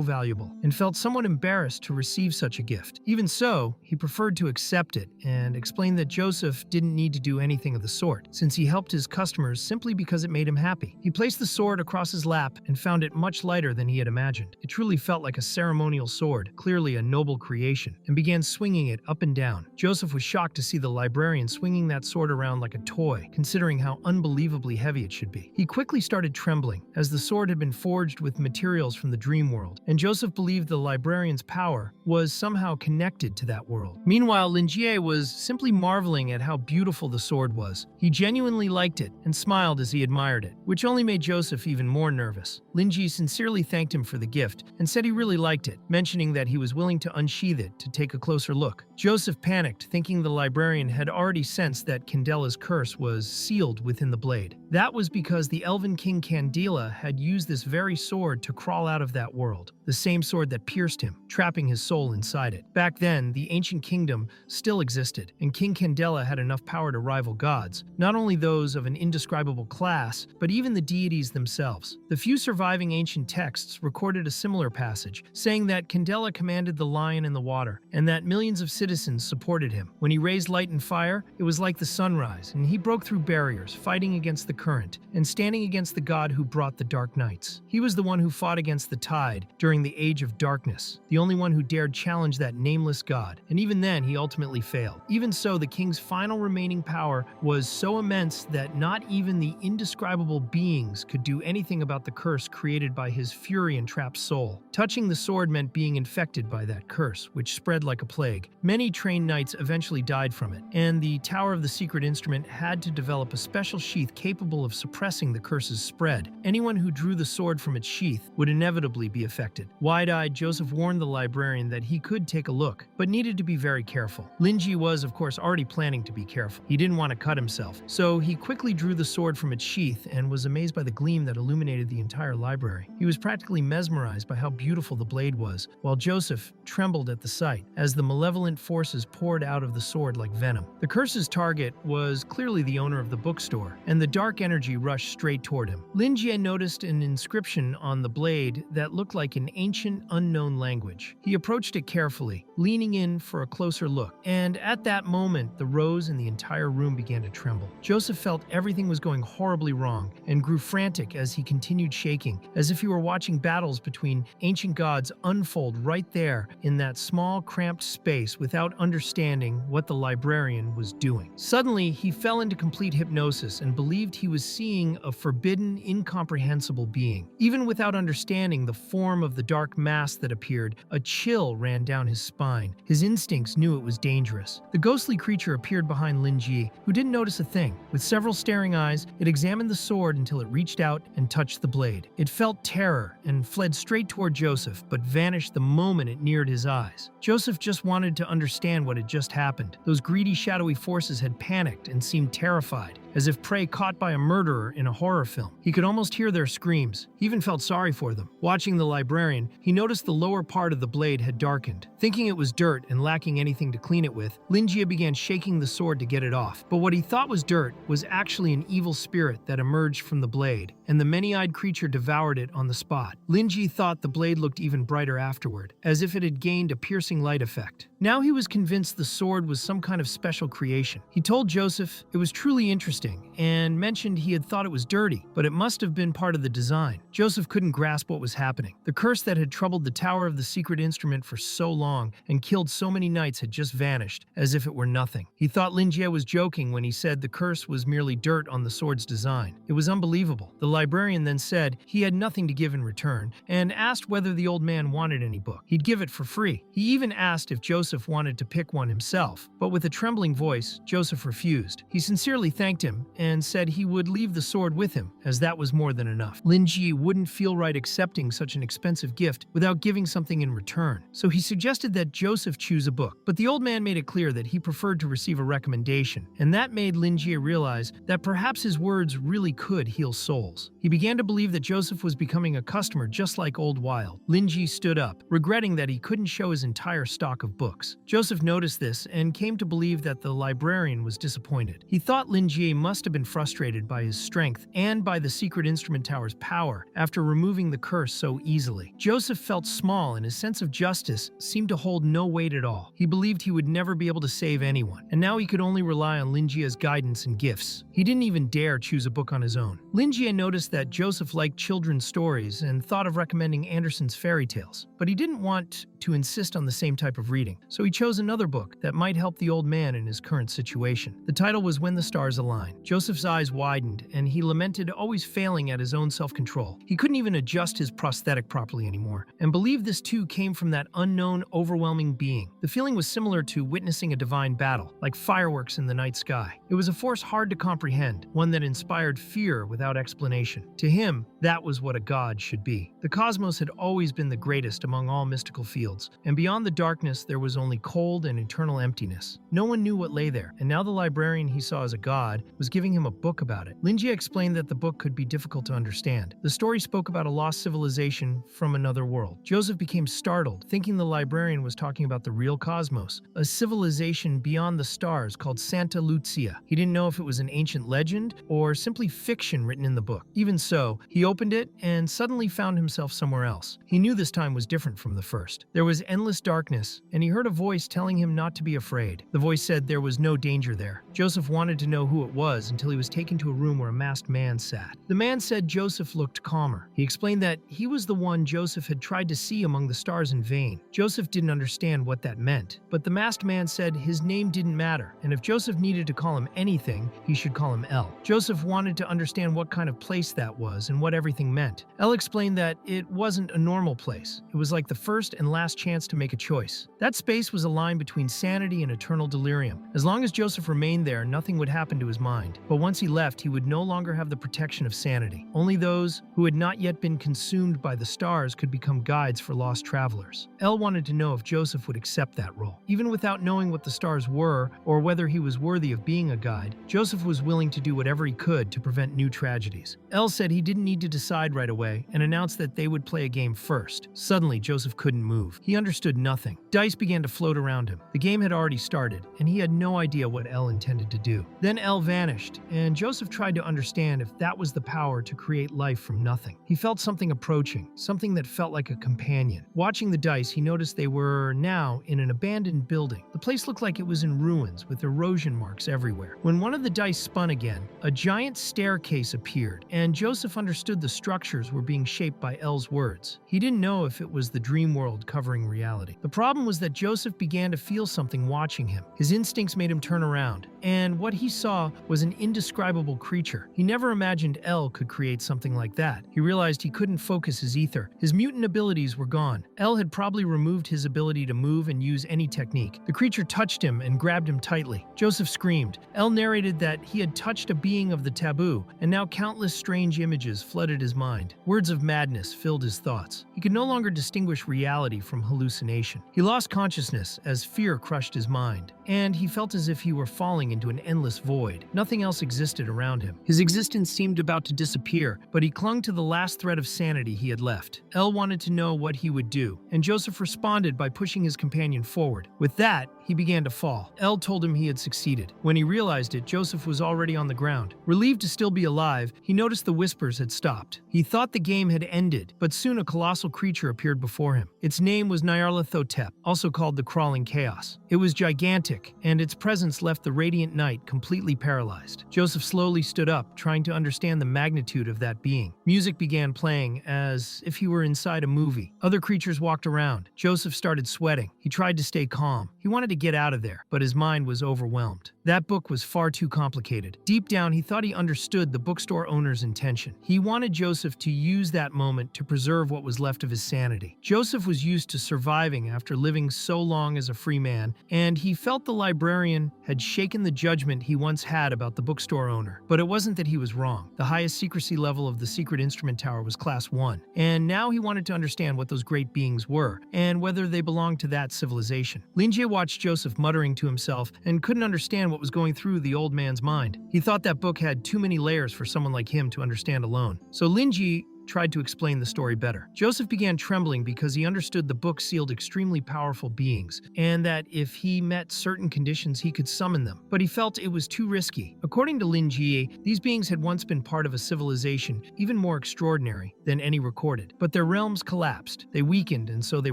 valuable, and felt somewhat embarrassed to receive such a gift. Even so, he preferred to accept it and explained that Joseph didn't need to do anything of the sort, since he helped his customers simply because it made him happy. He placed the sword across his lap and found it much lighter than he had imagined. It truly felt like a ceremonial sword, clearly a noble creation, and began swinging it up and down. Joseph was shocked to see the librarian swinging that sword around like a toy, considering how unbelievably heavy it should be. He quickly started trembling, as the sword had been forged with materials from the dream world, and Joseph believed the librarian's power was somehow connected to that world. Meanwhile, Lin Jie was simply marveling at how beautiful the sword was. He genuinely liked it and smiled as he admired it, which only made Joseph even more nervous. Lin Jie sincerely thanked him for the gift and said he really liked it, mentioning that he was willing to unsheath it to take a closer look. Joseph panicked, thinking the librarian had already sensed that Candela's curse was sealed within the blade. That was because the elven king Candela had used this very sword to crawl out of that world, the same sword that pierced him, trapping his soul inside it. Back then, the ancient kingdom still existed, and King Candela had enough power to rival gods, not only those of an indescribable class, but even the deities themselves. The few surviving ancient texts recorded a similar passage, saying that Candela commanded the lion in the water, and that millions of citizens supported him. him. When he raised light and fire, it was like the sunrise, and he broke through barriers, fighting against the current, and standing against the god who brought the dark nights. He was the one who fought against the tide during the Age of Darkness, the only one who dared challenge that nameless god, and even then he ultimately failed. Even so, the king's final remaining power was so immense that not even the indescribable beings could do anything about the curse created by his fury and trapped soul. Touching the sword meant being infected by that curse, which spread like a plague. Many trained knights eventually died from it, and the Tower of the Secret Instrument had to develop a special sheath capable of suppressing the curse's spread. Anyone who drew the sword from its sheath would inevitably be affected. Wide-eyed, Joseph warned the librarian that he could take a look, but needed to be very careful. Linji was, of course, already planning to be careful. He didn't want to cut himself, so he quickly drew the sword from its sheath and was amazed by the gleam that illuminated the entire library. He was practically mesmerized by how beautiful the blade was, while Joseph trembled at the sight as the malevolent forces poured out of the sword like venom. The curse's target was clearly the owner of the bookstore, and the dark energy rushed straight toward him. Lin Jie noticed an inscription on the blade that looked like an ancient, unknown language. He approached it carefully, leaning in for a closer look, and at that moment, the rose in the entire room began to tremble. Joseph felt everything was going horribly wrong and grew frantic as he continued shaking, as if he were watching battles between ancient gods unfold right there in that small, cramped space without understanding what the librarian was doing. Suddenly, he fell into complete hypnosis and believed he was seeing a forbidden, incomprehensible being. Even without understanding the form of the dark mass that appeared, a chill ran down his spine. His instincts knew it was dangerous. The ghostly creature appeared behind Lin Ji, who didn't notice a thing. With several staring eyes, it examined the sword until it reached out and touched the blade. It felt terror and fled straight toward Joseph, but vanished the moment it neared his eyes. Joseph just wanted to understand what had just happened. Those greedy, shadowy forces had panicked and seemed terrified, as if prey caught by a murderer in a horror film. He could almost hear their screams. He even felt sorry for them. Watching the librarian, he noticed the lower part of the blade had darkened. Thinking it was dirt and lacking anything to clean it with, Lin Jie began shaking the sword to get it off. But what he thought was dirt was actually an evil spirit that emerged from the blade, and the many-eyed creature devoured it on the spot. Lin Jie thought the blade looked even brighter afterward, as if it had gained a piercing light effect. Now he was convinced the sword was some kind of special creation. He told Joseph it was truly interesting and mentioned he had thought it was dirty, but it must have been part of the design. Joseph couldn't grasp what was happening. The curse that had troubled the Tower of the Secret Instrument for so long and killed so many knights had just vanished, as if it were nothing. He thought Lin Jie was joking when he said the curse was merely dirt on the sword's design. It was unbelievable. The librarian then said he had nothing to give in return and asked whether the old man wanted any book. He'd give it for free. He even asked if Joseph wanted to pick one himself, but with a trembling voice, Joseph refused. He sincerely thanked him and said he would leave the sword with him, as that was more than enough. Lin Ji wouldn't feel right accepting such an expensive gift without giving something in return, so he suggested that Joseph choose a book. But the old man made it clear that he preferred to receive a recommendation, and that made Lin Ji realize that perhaps his words really could heal souls. He began to believe that Joseph was becoming a customer just like Old Wild. Lin Ji stood up, regretting that he couldn't show his entire stock of books. Joseph noticed this and came to believe that the librarian was disappointed. He thought Lin Ji must have been frustrated by his strength and by the Secret Instrument Tower's power after removing the curse so easily. Joseph felt small and his sense of justice seemed to hold no weight at all. He believed he would never be able to save anyone, and now he could only rely on Lin Jia's guidance and gifts. He didn't even dare choose a book on his own. Lin Jia noticed that Joseph liked children's stories and thought of recommending Andersen's fairy tales, but he didn't want to insist on the same type of reading, so he chose another book that might help the old man in his current situation. The title was When the Stars Align. Joseph's eyes widened, and he lamented always failing at his own self-control. He couldn't even adjust his prosthetic properly anymore, and believed this too came from that unknown, overwhelming being. The feeling was similar to witnessing a divine battle, like fireworks in the night sky. It was a force hard to comprehend, one that inspired fear without explanation. To him, that was what a god should be. The cosmos had always been the greatest among all mystical fields, and beyond the darkness there was only cold and eternal emptiness. No one knew what lay there, and now the librarian he saw as a god was giving him a book about it. Linjie explained that the book could be difficult to understand. The story spoke about a lost civilization from another world. Joseph became startled, thinking the librarian was talking about the real cosmos, a civilization beyond the stars called Santa Lucia. He didn't know if it was an ancient legend or simply fiction written in the book. Even so, he opened it and suddenly found himself somewhere else. He knew this time was different from the first. There was endless darkness, and he heard a voice telling him not to be afraid. The voice said there was no danger there. Joseph wanted to know who it was until he was taken to a room where a masked man sat. The man said Joseph looked calmer. He explained that he was the one Joseph had tried to see among the stars in vain. Joseph didn't understand what that meant, but the masked man said his name didn't matter, and if Joseph needed to call him anything, he should call him El. Joseph wanted to understand what kind of place that was and what everything meant. El explained that it wasn't a normal place. It was like the first and last chance to make a choice. That space was a line between sanity and eternal delirium. As long as Joseph remained there, nothing would happen to his mind. But once he left, he would no longer have the protection of sanity. Only those who had not yet been consumed by the stars could become guides for lost travelers. El wanted to know if Joseph would accept that role. Even without knowing what the stars were or whether he was worthy of being a guide, Joseph was willing to do whatever he could to prevent new tragedies. El said he didn't need to decide right away and announced that they would play a game first. Suddenly, Joseph couldn't move. He understood nothing. Dice began to float around him. The game had already started, and he had no idea what El intended to do. Then El vanished, and Joseph tried to understand if that was the power to create life from nothing. He felt something approaching, something that felt like a companion. Watching the dice, he noticed they were now in an abandoned building. The place looked like it was in ruins, with erosion marks everywhere. When one of the dice spun again, a giant staircase appeared, and Joseph understood the structures were being shaped by El's words. He didn't know if it was the dream world covering reality. The problem was that Joseph began to feel something watching him. His instincts made him turn around, and what he saw was an indescribable creature. He never imagined El could create something like that. He realized he couldn't focus his ether. His mutant abilities were gone. El had probably removed his ability to move and use any technique. The creature touched him and grabbed him tightly. Joseph screamed. El narrated that he had touched a being of the taboo, and now countless strange images flooded his mind. Words of madness filled his thoughts. He could no longer distinguish reality from hallucination. He lost consciousness as fear crushed his mind, and he felt as if he were falling into an endless void. Nothing else existed around him. His existence seemed about to disappear, but he clung to the last thread of sanity he had left. El wanted to know what he would do, and Joseph responded by pushing his companion forward. With that, he began to fall. El told him he had succeeded. When he realized it, Joseph was already on the ground. Relieved to still be alive, he noticed the whispers had stopped. He thought the game had ended, but soon a colossal creature appeared before him. Its name was Nyarlathotep, also called the Crawling Chaos. It was gigantic, and its presence left the radiant night completely paralyzed. Joseph slowly stood up, trying to understand the magnitude of that being. Music began playing as if he were inside a movie. Other creatures walked around. Joseph started sweating. He tried to stay calm. He wanted to get out of there, but his mind was overwhelmed. That book was far too complicated. Deep down, he thought he understood the bookstore owner's intention. He wanted Joseph to use that moment to preserve what was left of his sanity. Joseph was used to surviving after living so long as a free man, and he felt the librarian had shaken the judgment he once had about the bookstore owner. But it wasn't that he was wrong. The highest secrecy level of the secret instrument tower was Class 1, and now he wanted to understand what those great beings were, and whether they belonged to that civilization. Linjie watched Joseph muttering to himself and couldn't understand what was going through the old man's mind. He thought that book had too many layers for someone like him to understand alone. So Linjie tried to explain the story better. Joseph began trembling because he understood the book sealed extremely powerful beings, and that if he met certain conditions, he could summon them. But he felt it was too risky. According to Lin Jie, these beings had once been part of a civilization even more extraordinary than any recorded. But their realms collapsed. They weakened, and so they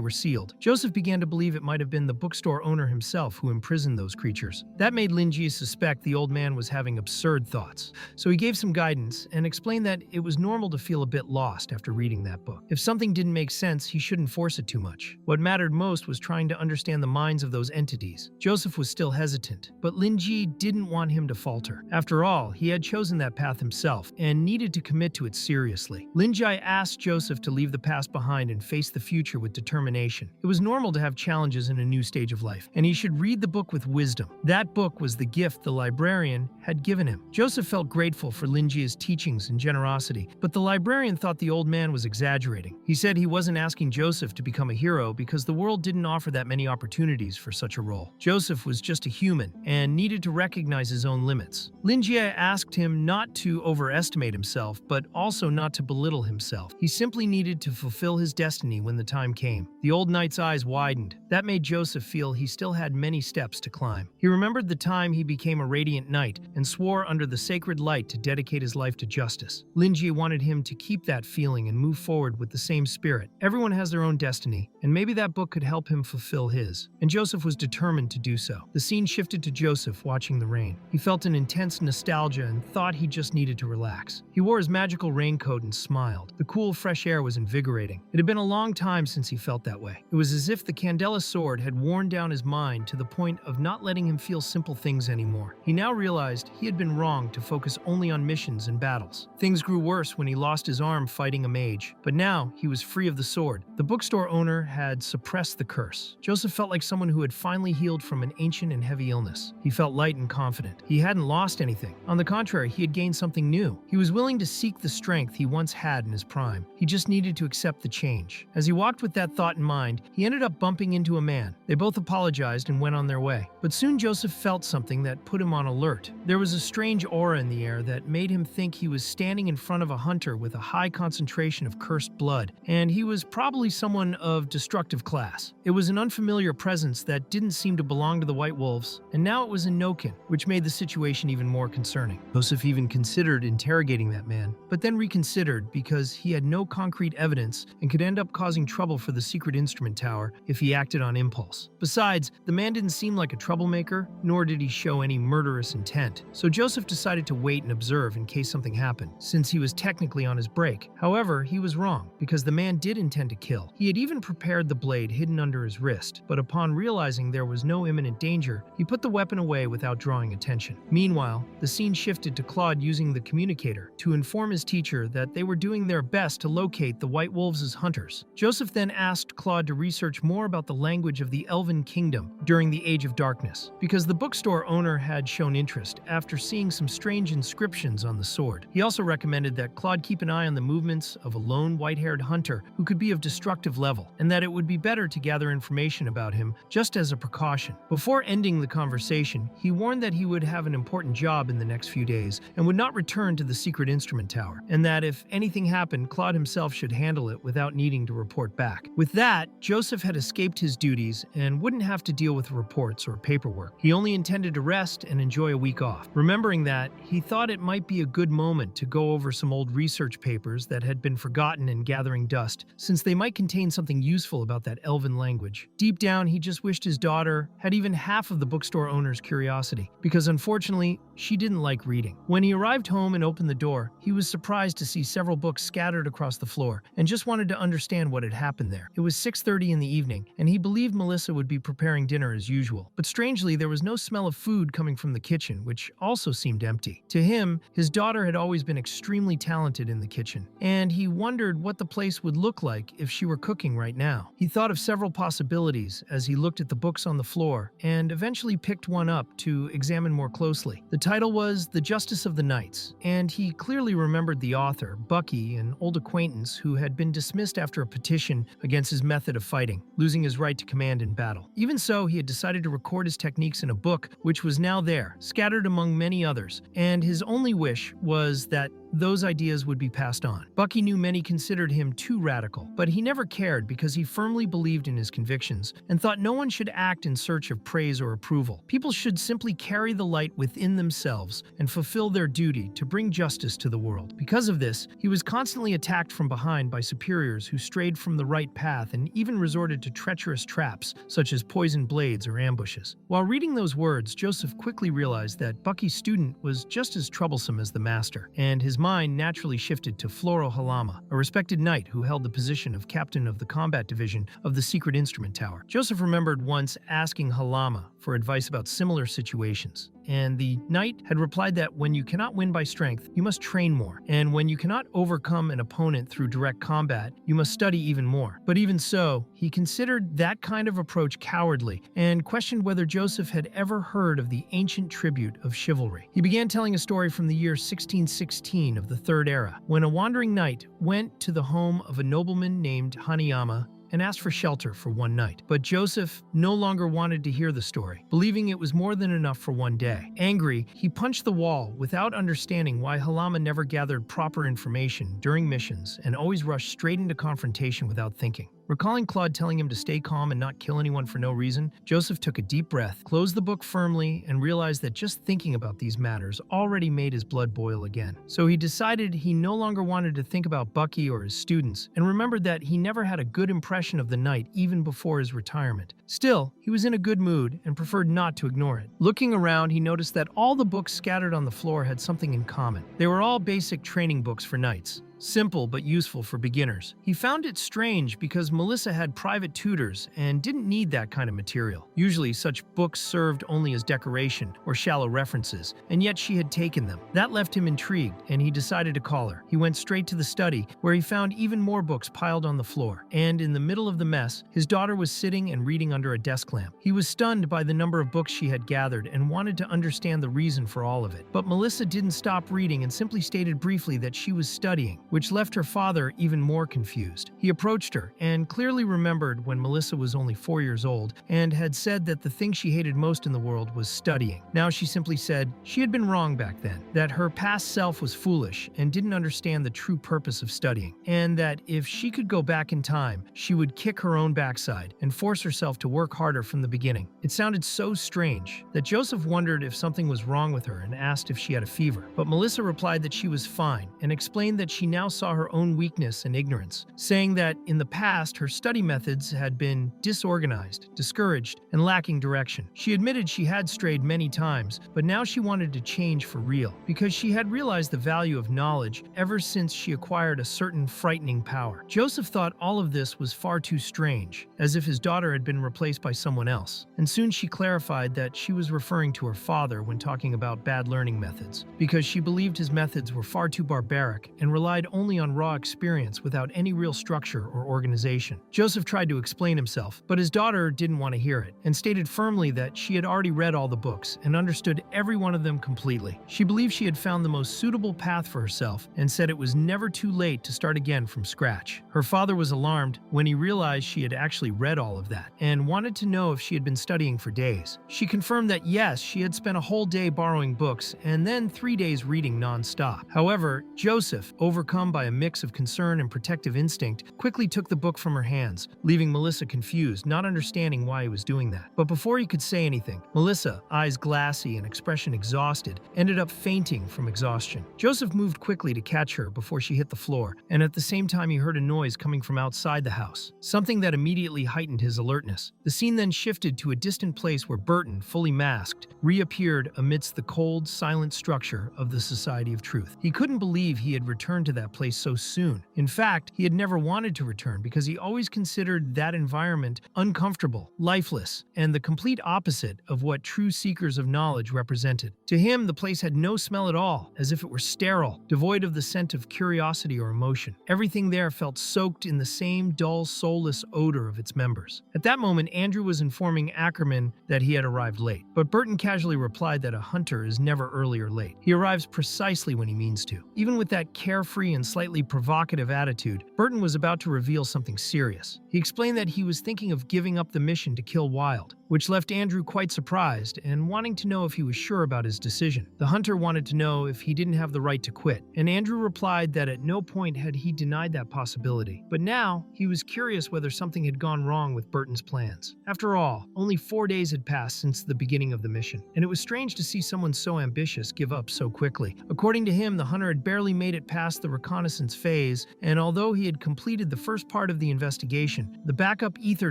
were sealed. Joseph began to believe it might have been the bookstore owner himself who imprisoned those creatures. That made Lin Jie suspect the old man was having absurd thoughts. So he gave some guidance and explained that it was normal to feel a bit lost after reading that book. If something didn't make sense, he shouldn't force it too much. What mattered most was trying to understand the minds of those entities. Joseph was still hesitant, but Lin Jie didn't want him to falter. After all, he had chosen that path himself and needed to commit to it seriously. Lin Jie asked Joseph to leave the past behind and face the future with determination. It was normal to have challenges in a new stage of life, and he should read the book with wisdom. That book was the gift the librarian had given him. Joseph felt grateful for Linjia's teachings and generosity, but the librarian thought the old man was exaggerating. He said he wasn't asking Joseph to become a hero because the world didn't offer that many opportunities for such a role. Joseph was just a human and needed to recognize his own limits. Linjia asked him not to overestimate himself, but also not to belittle himself. He simply needed to fulfill his destiny when the time came. The old knight's eyes widened. That made Joseph feel he still had many steps to climb. He remembered the time he became a radiant knight and swore under the sacred light to dedicate his life to justice. Linjia wanted him to keep that feeling and move forward with the same spirit. Everyone has their own destiny, and maybe that book could help him fulfill his. And Joseph was determined to do so. The scene shifted to Joseph watching the rain. He felt an intense nostalgia and thought he just needed to relax. He wore his magical raincoat and smiled. The cool, fresh air was invigorating. It had been a long time since he felt that way. It was as if the Candela sword had worn down his mind to the point of not letting him feel simple things anymore. He now realized he had been wrong to focus only on missions and battles. Things grew worse when he lost his arm fighting a mage, but now he was free of the sword. The bookstore owner had suppressed the curse. Joseph felt like someone who had finally healed from an ancient and heavy illness. He felt light and confident. He hadn't lost anything. On the contrary, he had gained something new. He was willing to seek the strength he once had in his prime. He just needed to accept the change. As he walked with that thought in mind, he ended up bumping into a man. They both apologized and went on their way. But soon Joseph felt something that put him on alert. There was a strange aura in the air that made him think he was standing in front of a hunter with a high concentration of cursed blood, and he was probably someone of destructive class. It was an unfamiliar presence that didn't seem to belong to the White Wolves, and now it was in Noken, which made the situation even more concerning. Joseph even considered interrogating that man, but then reconsidered because he had no concrete evidence and could end up causing trouble for the secret instrument tower if he acted on impulse. Besides, the man didn't seem like a troublemaker, nor did he show any murderous intent, so Joseph decided to wait and observe in case something happened, since he was technically on his break. However, he was wrong, because the man did intend to kill. He had even prepared the blade hidden under his wrist, but upon realizing there was no imminent danger, he put the weapon away without drawing attention. Meanwhile, the scene shifted to Claude using the communicator to inform his teacher that they were doing their best to locate the White Wolves' hunters. Joseph then asked Claude to research more about the language of the Elven Kingdom during the Age of Darkness, because the bookstore owner had shown interest after seeing some strange inscriptions on the sword. He also recommended that Claude keep an eye on the movements of a lone white-haired hunter who could be of destructive level, and that it would be better to gather information about him just as a precaution. Before ending the conversation, he warned that he would have an important job in the next few days and would not return to the secret instrument tower, and that if anything happened, Claude himself should handle it without needing to report back. With that, Joseph had escaped his duties and wouldn't have to deal with reports or paperwork. He only intended to rest and enjoy a week off. Remembering that, he thought it might be a good moment to go over some old research papers that had been forgotten and gathering dust, since they might contain something useful about that elven language. Deep down, he just wished his daughter had even half of the bookstore owner's curiosity, because unfortunately, she didn't like reading. When he arrived home and opened the door, he was surprised to see several books scattered across the floor and just wanted to understand what had happened there. It was 6:30 in the evening, and he believed Melissa would be preparing dinner as usual. But strangely, there was no smell of food coming from the kitchen, which also seemed empty. To him, his daughter had always been extremely talented in the kitchen, and he wondered what the place would look like if she were cooking right now. He thought of several possibilities as he looked at the books on the floor and eventually picked one up to examine more closely. The title was The Justice of the Knights, and he clearly remembered the author, Bucky, an old acquaintance who had been dismissed after a petition against his method of fighting, losing his right to command in battle. Even so, he had decided to record his techniques in a book, which was now there, scattered among many others, and his only wish was that those ideas would be passed on. Bucky knew many considered him too radical, but he never cared because he firmly believed in his convictions and thought no one should act in search of praise or approval. People should simply carry the light within themselves and fulfill their duty to bring justice to the world. Because of this, he was constantly attacked from behind by superiors who strayed from the right path and even resorted to treacherous traps, such as poisoned blades or ambushes. While reading those words, Joseph quickly realized that Bucky's student was just as troublesome as the master, and his mind naturally shifted to Floro Halama, a respected knight who held the position of captain of the combat division of the secret instrument tower. Joseph remembered once asking Halama for advice about similar situations. and the knight had replied that when you cannot win by strength, you must train more, and when you cannot overcome an opponent through direct combat, you must study even more. But even so, he considered that kind of approach cowardly and questioned whether Joseph had ever heard of the ancient tribute of chivalry. He began telling a story from the year 1616 of the Third Era, when a wandering knight went to the home of a nobleman named Hanayama and asked for shelter for one night. But Joseph no longer wanted to hear the story, believing it was more than enough for one day. Angry, he punched the wall without understanding why Halama never gathered proper information during missions and always rushed straight into confrontation without thinking. Recalling Claude telling him to stay calm and not kill anyone for no reason, Joseph took a deep breath, closed the book firmly, and realized that just thinking about these matters already made his blood boil again. So he decided he no longer wanted to think about Bucky or his students, and remembered that he never had a good impression of the knight even before his retirement. Still, he was in a good mood and preferred not to ignore it. Looking around, he noticed that all the books scattered on the floor had something in common. They were all basic training books for knights. Simple but useful for beginners. He found it strange because Melissa had private tutors and didn't need that kind of material. Usually, such books served only as decoration or shallow references, and yet she had taken them. That left him intrigued, and he decided to call her. He went straight to the study, where he found even more books piled on the floor, and in the middle of the mess, his daughter was sitting and reading under a desk lamp. He was stunned by the number of books she had gathered and wanted to understand the reason for all of it. But Melissa didn't stop reading and simply stated briefly that she was studying, which left her father even more confused. He approached her and clearly remembered when Melissa was only 4 years old and had said that the thing she hated most in the world was studying. Now she simply said she had been wrong back then, that her past self was foolish and didn't understand the true purpose of studying, and that if she could go back in time, she would kick her own backside and force herself to work harder from the beginning. It sounded so strange that Joseph wondered if something was wrong with her and asked if she had a fever. But Melissa replied that she was fine and explained that she now saw her own weakness and ignorance, saying that in the past her study methods had been disorganized, discouraged, and lacking direction. She admitted she had strayed many times, but now she wanted to change for real, because she had realized the value of knowledge ever since she acquired a certain frightening power. Joseph thought all of this was far too strange, as if his daughter had been replaced by someone else, and soon she clarified that she was referring to her father when talking about bad learning methods, because she believed his methods were far too barbaric and relied only on raw experience without any real structure or organization. Joseph tried to explain himself, but his daughter didn't want to hear it, and stated firmly that she had already read all the books and understood every one of them completely. She believed she had found the most suitable path for herself and said it was never too late to start again from scratch. Her father was alarmed when he realized she had actually read all of that and wanted to know if she had been studying for days. She confirmed that yes, she had spent a whole day borrowing books and then 3 days reading non-stop. However, Joseph, overcome by a mix of concern and protective instinct, quickly took the book from her hands, leaving Melissa confused, not understanding why he was doing that. But before he could say anything, Melissa, eyes glassy and expression exhausted, ended up fainting from exhaustion. Joseph moved quickly to catch her before she hit the floor, and at the same time he heard a noise coming from outside the house, something that immediately heightened his alertness. The scene then shifted to a distant place where Burton, fully masked, reappeared amidst the cold, silent structure of the Society of Truth. He couldn't believe he had returned to that place so soon. In fact, he had never wanted to return because he always considered that environment uncomfortable, lifeless, and the complete opposite of what true seekers of knowledge represented. To him, the place had no smell at all, as if it were sterile, devoid of the scent of curiosity or emotion. Everything there felt soaked in the same dull, soulless odor of its members. At that moment, Andrew was informing Ackerman that he had arrived late, but Burton casually replied that a hunter is never early or late. He arrives precisely when he means to. Even with that carefree and slightly provocative attitude, Burton was about to reveal something serious. He explained that he was thinking of giving up the mission to kill Wild, which left Andrew quite surprised and wanting to know if he was sure about his decision. The hunter wanted to know if he didn't have the right to quit, and Andrew replied that at no point had he denied that possibility. But now, he was curious whether something had gone wrong with Burton's plans. After all, only 4 days had passed since the beginning of the mission, and it was strange to see someone so ambitious give up so quickly. According to him, the hunter had barely made it past the reconnaissance phase, and although he had completed the first part of the investigation, the backup ether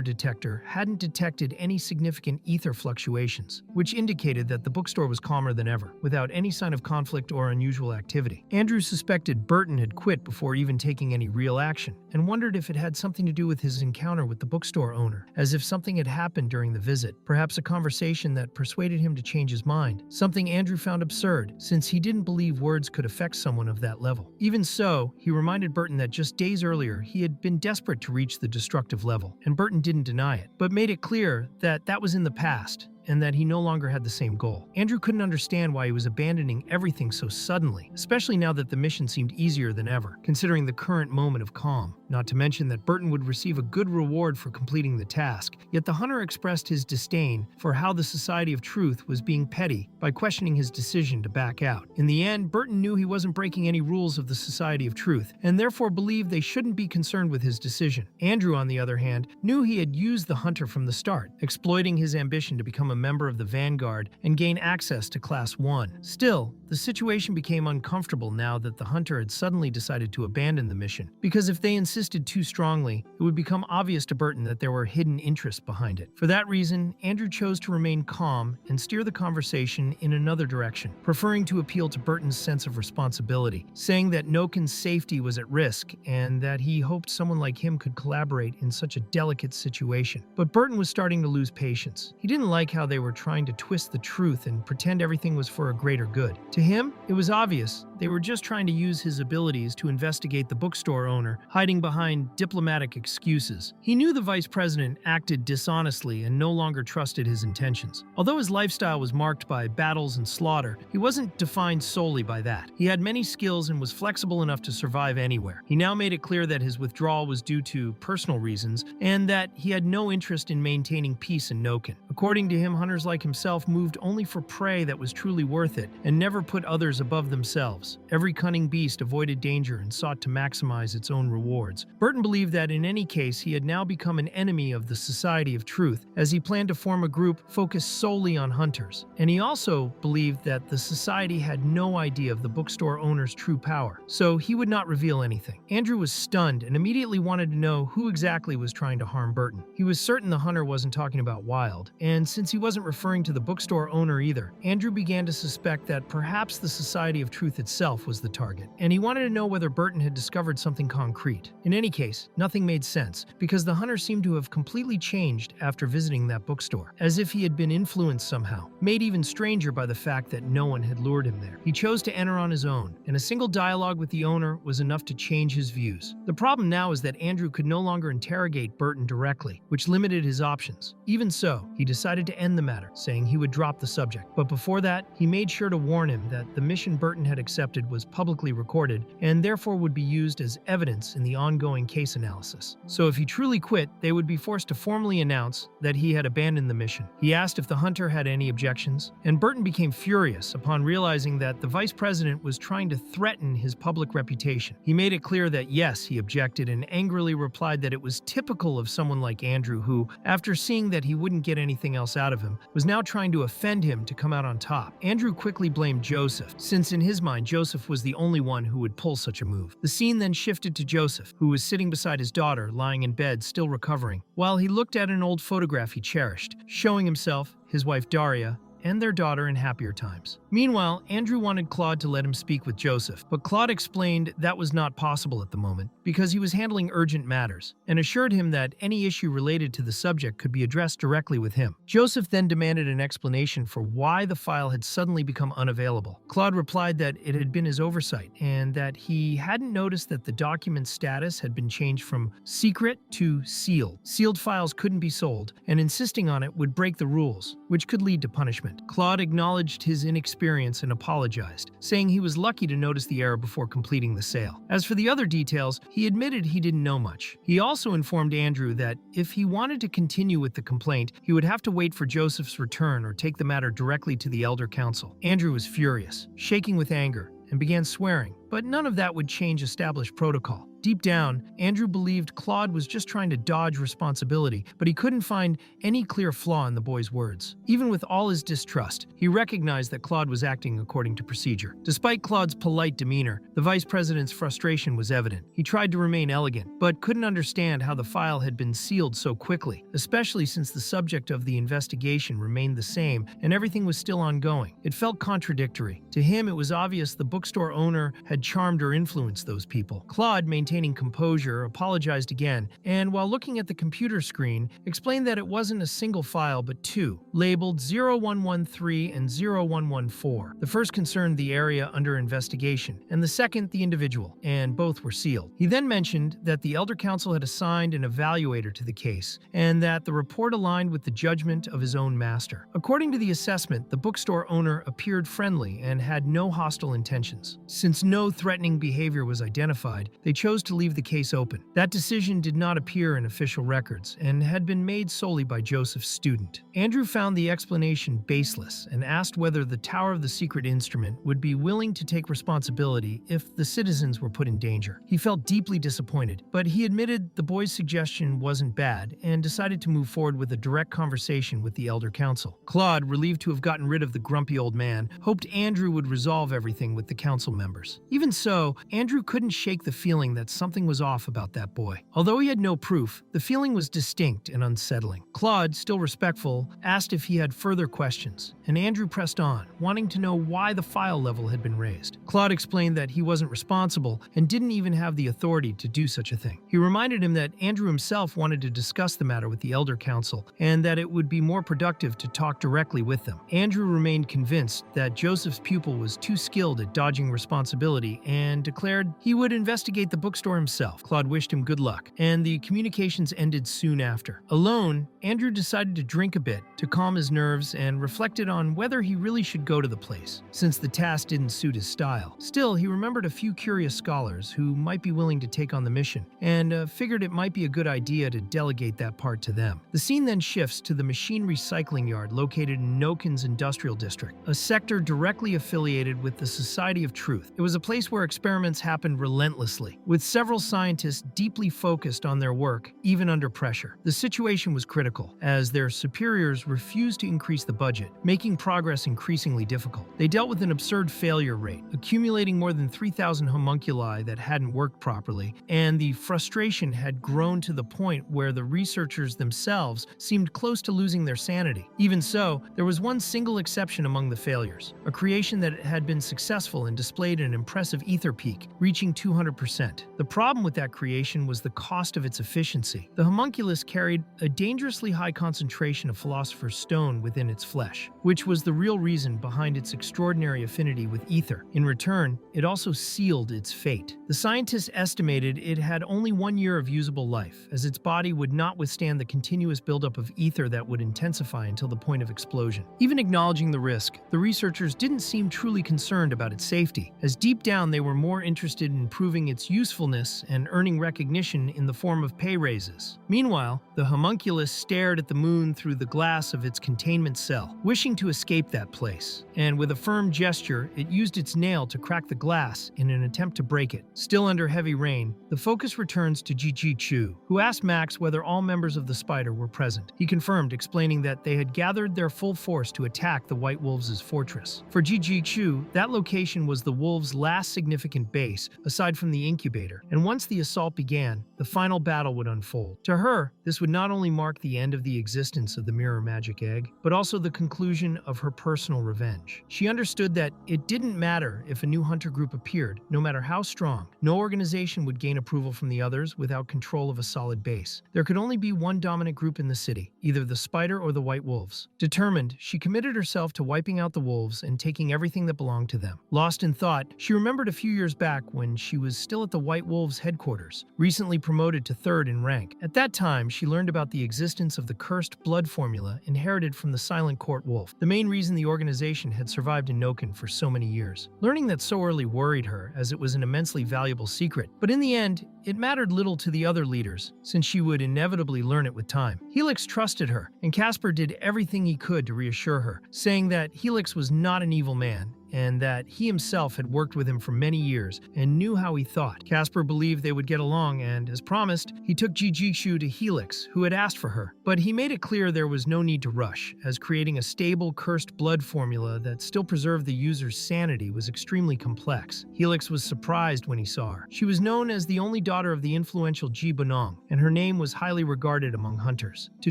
detector hadn't detected any significant significant ether fluctuations, which indicated that the bookstore was calmer than ever, without any sign of conflict or unusual activity. Andrew suspected Burton had quit before even taking any real action, and wondered if it had something to do with his encounter with the bookstore owner, as if something had happened during the visit, perhaps a conversation that persuaded him to change his mind, something Andrew found absurd, since he didn't believe words could affect someone of that level. Even so, he reminded Burton that just days earlier he had been desperate to reach the destructive level, and Burton didn't deny it, but made it clear that that was in the past, and that he no longer had the same goal. Andrew couldn't understand why he was abandoning everything so suddenly, especially now that the mission seemed easier than ever, considering the current moment of calm. Not to mention that Burton would receive a good reward for completing the task, yet the hunter expressed his disdain for how the Society of Truth was being petty by questioning his decision to back out. In the end, Burton knew he wasn't breaking any rules of the Society of Truth, and therefore believed they shouldn't be concerned with his decision. Andrew, on the other hand, knew he had used the hunter from the start, exploiting his ambition to become a member of the Vanguard and gain access to Class 1. Still, the situation became uncomfortable now that the hunter had suddenly decided to abandon the mission, because if they insisted too strongly, it would become obvious to Burton that there were hidden interests behind it. For that reason, Andrew chose to remain calm and steer the conversation in another direction, preferring to appeal to Burton's sense of responsibility, saying that Noken's safety was at risk and that he hoped someone like him could collaborate in such a delicate situation. But Burton was starting to lose patience. He didn't like how they were trying to twist the truth and pretend everything was for a greater good. To him, it was obvious they were just trying to use his abilities to investigate the bookstore owner, hiding behind diplomatic excuses. He knew the vice president acted dishonestly and no longer trusted his intentions. Although his lifestyle was marked by battles and slaughter, he wasn't defined solely by that. He had many skills and was flexible enough to survive anywhere. He now made it clear that his withdrawal was due to personal reasons and that he had no interest in maintaining peace in Noken. According to him, hunters like himself moved only for prey that was truly worth it and never put others above themselves. Every cunning beast avoided danger and sought to maximize its own rewards. Burton believed that in any case he had now become an enemy of the Society of Truth, as he planned to form a group focused solely on hunters. And he also believed that the society had no idea of the bookstore owner's true power, so he would not reveal anything. Andrew was stunned and immediately wanted to know who exactly was trying to harm Burton. He was certain the hunter wasn't talking about Wild, and since he wasn't referring to the bookstore owner either, Andrew began to suspect that perhaps the Society of Truth itself was the target, and he wanted to know whether Burton had discovered something concrete. In any case, nothing made sense, because the hunter seemed to have completely changed after visiting that bookstore, as if he had been influenced somehow, made even stranger by the fact that no one had lured him there. He chose to enter on his own, and a single dialogue with the owner was enough to change his views. The problem now is that Andrew could no longer interrogate Burton directly, which limited his options. Even so, he decided to end the matter, saying he would drop the subject. But before that, he made sure to warn him that the mission Burton had accepted was publicly recorded and therefore would be used as evidence in the ongoing case analysis. So if he truly quit, they would be forced to formally announce that he had abandoned the mission. He asked if the hunter had any objections, and Burton became furious upon realizing that the vice president was trying to threaten his public reputation. He made it clear that yes, he objected, and angrily replied that it was typical of someone like Andrew who, after seeing that he wouldn't get anything else out of him, was now trying to offend him to come out on top. Andrew quickly blamed Joseph, since in his mind Joseph was the only one who would pull such a move. The scene then shifted to Joseph, who was sitting beside his daughter, lying in bed, still recovering, while he looked at an old photograph he cherished, showing himself, his wife Daria, and their daughter in happier times. Meanwhile, Andrew wanted Claude to let him speak with Joseph, but Claude explained that was not possible at the moment because he was handling urgent matters, and assured him that any issue related to the subject could be addressed directly with him. Joseph then demanded an explanation for why the file had suddenly become unavailable. Claude replied that it had been his oversight, and that he hadn't noticed that the document's status had been changed from secret to sealed. Sealed files couldn't be sold, and insisting on it would break the rules, which could lead to punishment. Claude acknowledged his inexperience and apologized, saying he was lucky to notice the error before completing the sale. As for the other details, he admitted he didn't know much. He also informed Andrew that if he wanted to continue with the complaint, he would have to wait for Joseph's return or take the matter directly to the Elder Council. Andrew was furious, shaking with anger, and began swearing, but none of that would change established protocol. Deep down, Andrew believed Claude was just trying to dodge responsibility, but he couldn't find any clear flaw in the boy's words. Even with all his distrust, he recognized that Claude was acting according to procedure. Despite Claude's polite demeanor, the vice president's frustration was evident. He tried to remain elegant, but couldn't understand how the file had been sealed so quickly, especially since the subject of the investigation remained the same and everything was still ongoing. It felt contradictory. To him, it was obvious the bookstore owner had charmed or influenced those people. Claude, maintaining composure, apologized again, and while looking at the computer screen, explained that it wasn't a single file but two, labeled 0113 and 0114. The first concerned the area under investigation, and the second the individual, and both were sealed. He then mentioned that the Elder Council had assigned an evaluator to the case, and that the report aligned with the judgment of his own master. According to the assessment, the bookstore owner appeared friendly and had no hostile intentions. Since no threatening behavior was identified, they chose to leave the case open. That decision did not appear in official records and had been made solely by Joseph's student. Andrew found the explanation baseless and asked whether the Tower of the Secret Instrument would be willing to take responsibility if the citizens were put in danger. He felt deeply disappointed, but he admitted the boy's suggestion wasn't bad and decided to move forward with a direct conversation with the Elder Council. Claude, relieved to have gotten rid of the grumpy old man, hoped Andrew would resolve everything with the council members. Even so, Andrew couldn't shake the feeling that something was off about that boy. Although he had no proof, the feeling was distinct and unsettling. Claude, still respectful, asked if he had further questions, and Andrew pressed on, wanting to know why the file level had been raised. Claude explained that he wasn't responsible and didn't even have the authority to do such a thing. He reminded him that Andrew himself wanted to discuss the matter with the Elder Council and that it would be more productive to talk directly with them. Andrew remained convinced that Joseph's pupil was too skilled at dodging responsibility and declared he would investigate the bookstore himself. Claude wished him good luck, and the communications ended soon after. Alone, Andrew decided to drink a bit to calm his nerves and reflected on whether he really should go to the place, since the task didn't suit his style. Still, he remembered a few curious scholars who might be willing to take on the mission, and figured it might be a good idea to delegate that part to them. The scene then shifts to the machine recycling yard located in Nokin's industrial district, a sector directly affiliated with the Society of Truth. It was a place where experiments happened relentlessly, with several scientists deeply focused on their work, even under pressure. The situation was critical, as their superiors refused to increase the budget, making progress increasingly difficult. They dealt with an absurd failure rate, accumulating more than 3,000 homunculi that hadn't worked properly, and the frustration had grown to the point where the researchers themselves seemed close to losing their sanity. Even so, there was one single exception among the failures, a creation that had been successful and displayed an impressive ether peak, reaching 200%. The problem with that creation was the cost of its efficiency. The homunculus carried a dangerously high concentration of philosopher's stone within its flesh, which was the real reason behind its extraordinary affinity with ether. In return, it also sealed its fate. The scientists estimated it had only 1 year of usable life, as its body would not withstand the continuous buildup of ether that would intensify until the point of explosion. Even acknowledging the risk, the researchers didn't seem truly concerned about its safety, as deep down they were more interested in proving its usefulness and earning recognition in the form of pay raises. Meanwhile, the homunculus stared at the moon through the glass of its containment cell, wishing to escape that place, and with a firm gesture, it used its nail to crack the glass in an attempt to break it. Still under heavy rain, the focus returns to Ji Chu, who asked Max whether all members of the Spider were present. He confirmed, explaining that they had gathered their full force to attack the White Wolves' fortress. For Ji Chu, that location was the Wolves' last significant base, aside from the incubator, and once the assault began, the final battle would unfold. To her, this would not only mark the end of the existence of the Mirror Magic Egg, but also the conclusion of her personal revenge. She understood that it didn't matter if a new hunter group appeared, no matter how strong. No organization would gain approval from the others without control of a solid base. There could only be one dominant group in the city, either the Spider or the White Wolves. Determined, she committed herself to wiping out the wolves and taking everything that belonged to them. Lost in thought, she remembered a few years back when she was still at the White Wolves' headquarters, recently promoted to 3rd in rank. At that time, she learned about the existence of the cursed blood formula inherited from the Silent Court Wolf, the main reason the organization had survived in Noken for so many years. Learning that so early worried her, as it was an immensely valuable secret, but in the end, it mattered little to the other leaders, since she would inevitably learn it with time. Helix trusted her, and Casper did everything he could to reassure her, saying that Helix was not an evil man, and that he himself had worked with him for many years and knew how he thought. Casper believed they would get along, and, as promised, he took Jijishu to Helix, who had asked for her. But he made it clear there was no need to rush, as creating a stable, cursed blood formula that still preserved the user's sanity was extremely complex. Helix was surprised when he saw her. She was known as the only daughter of the influential Ji Bonong, and her name was highly regarded among hunters. To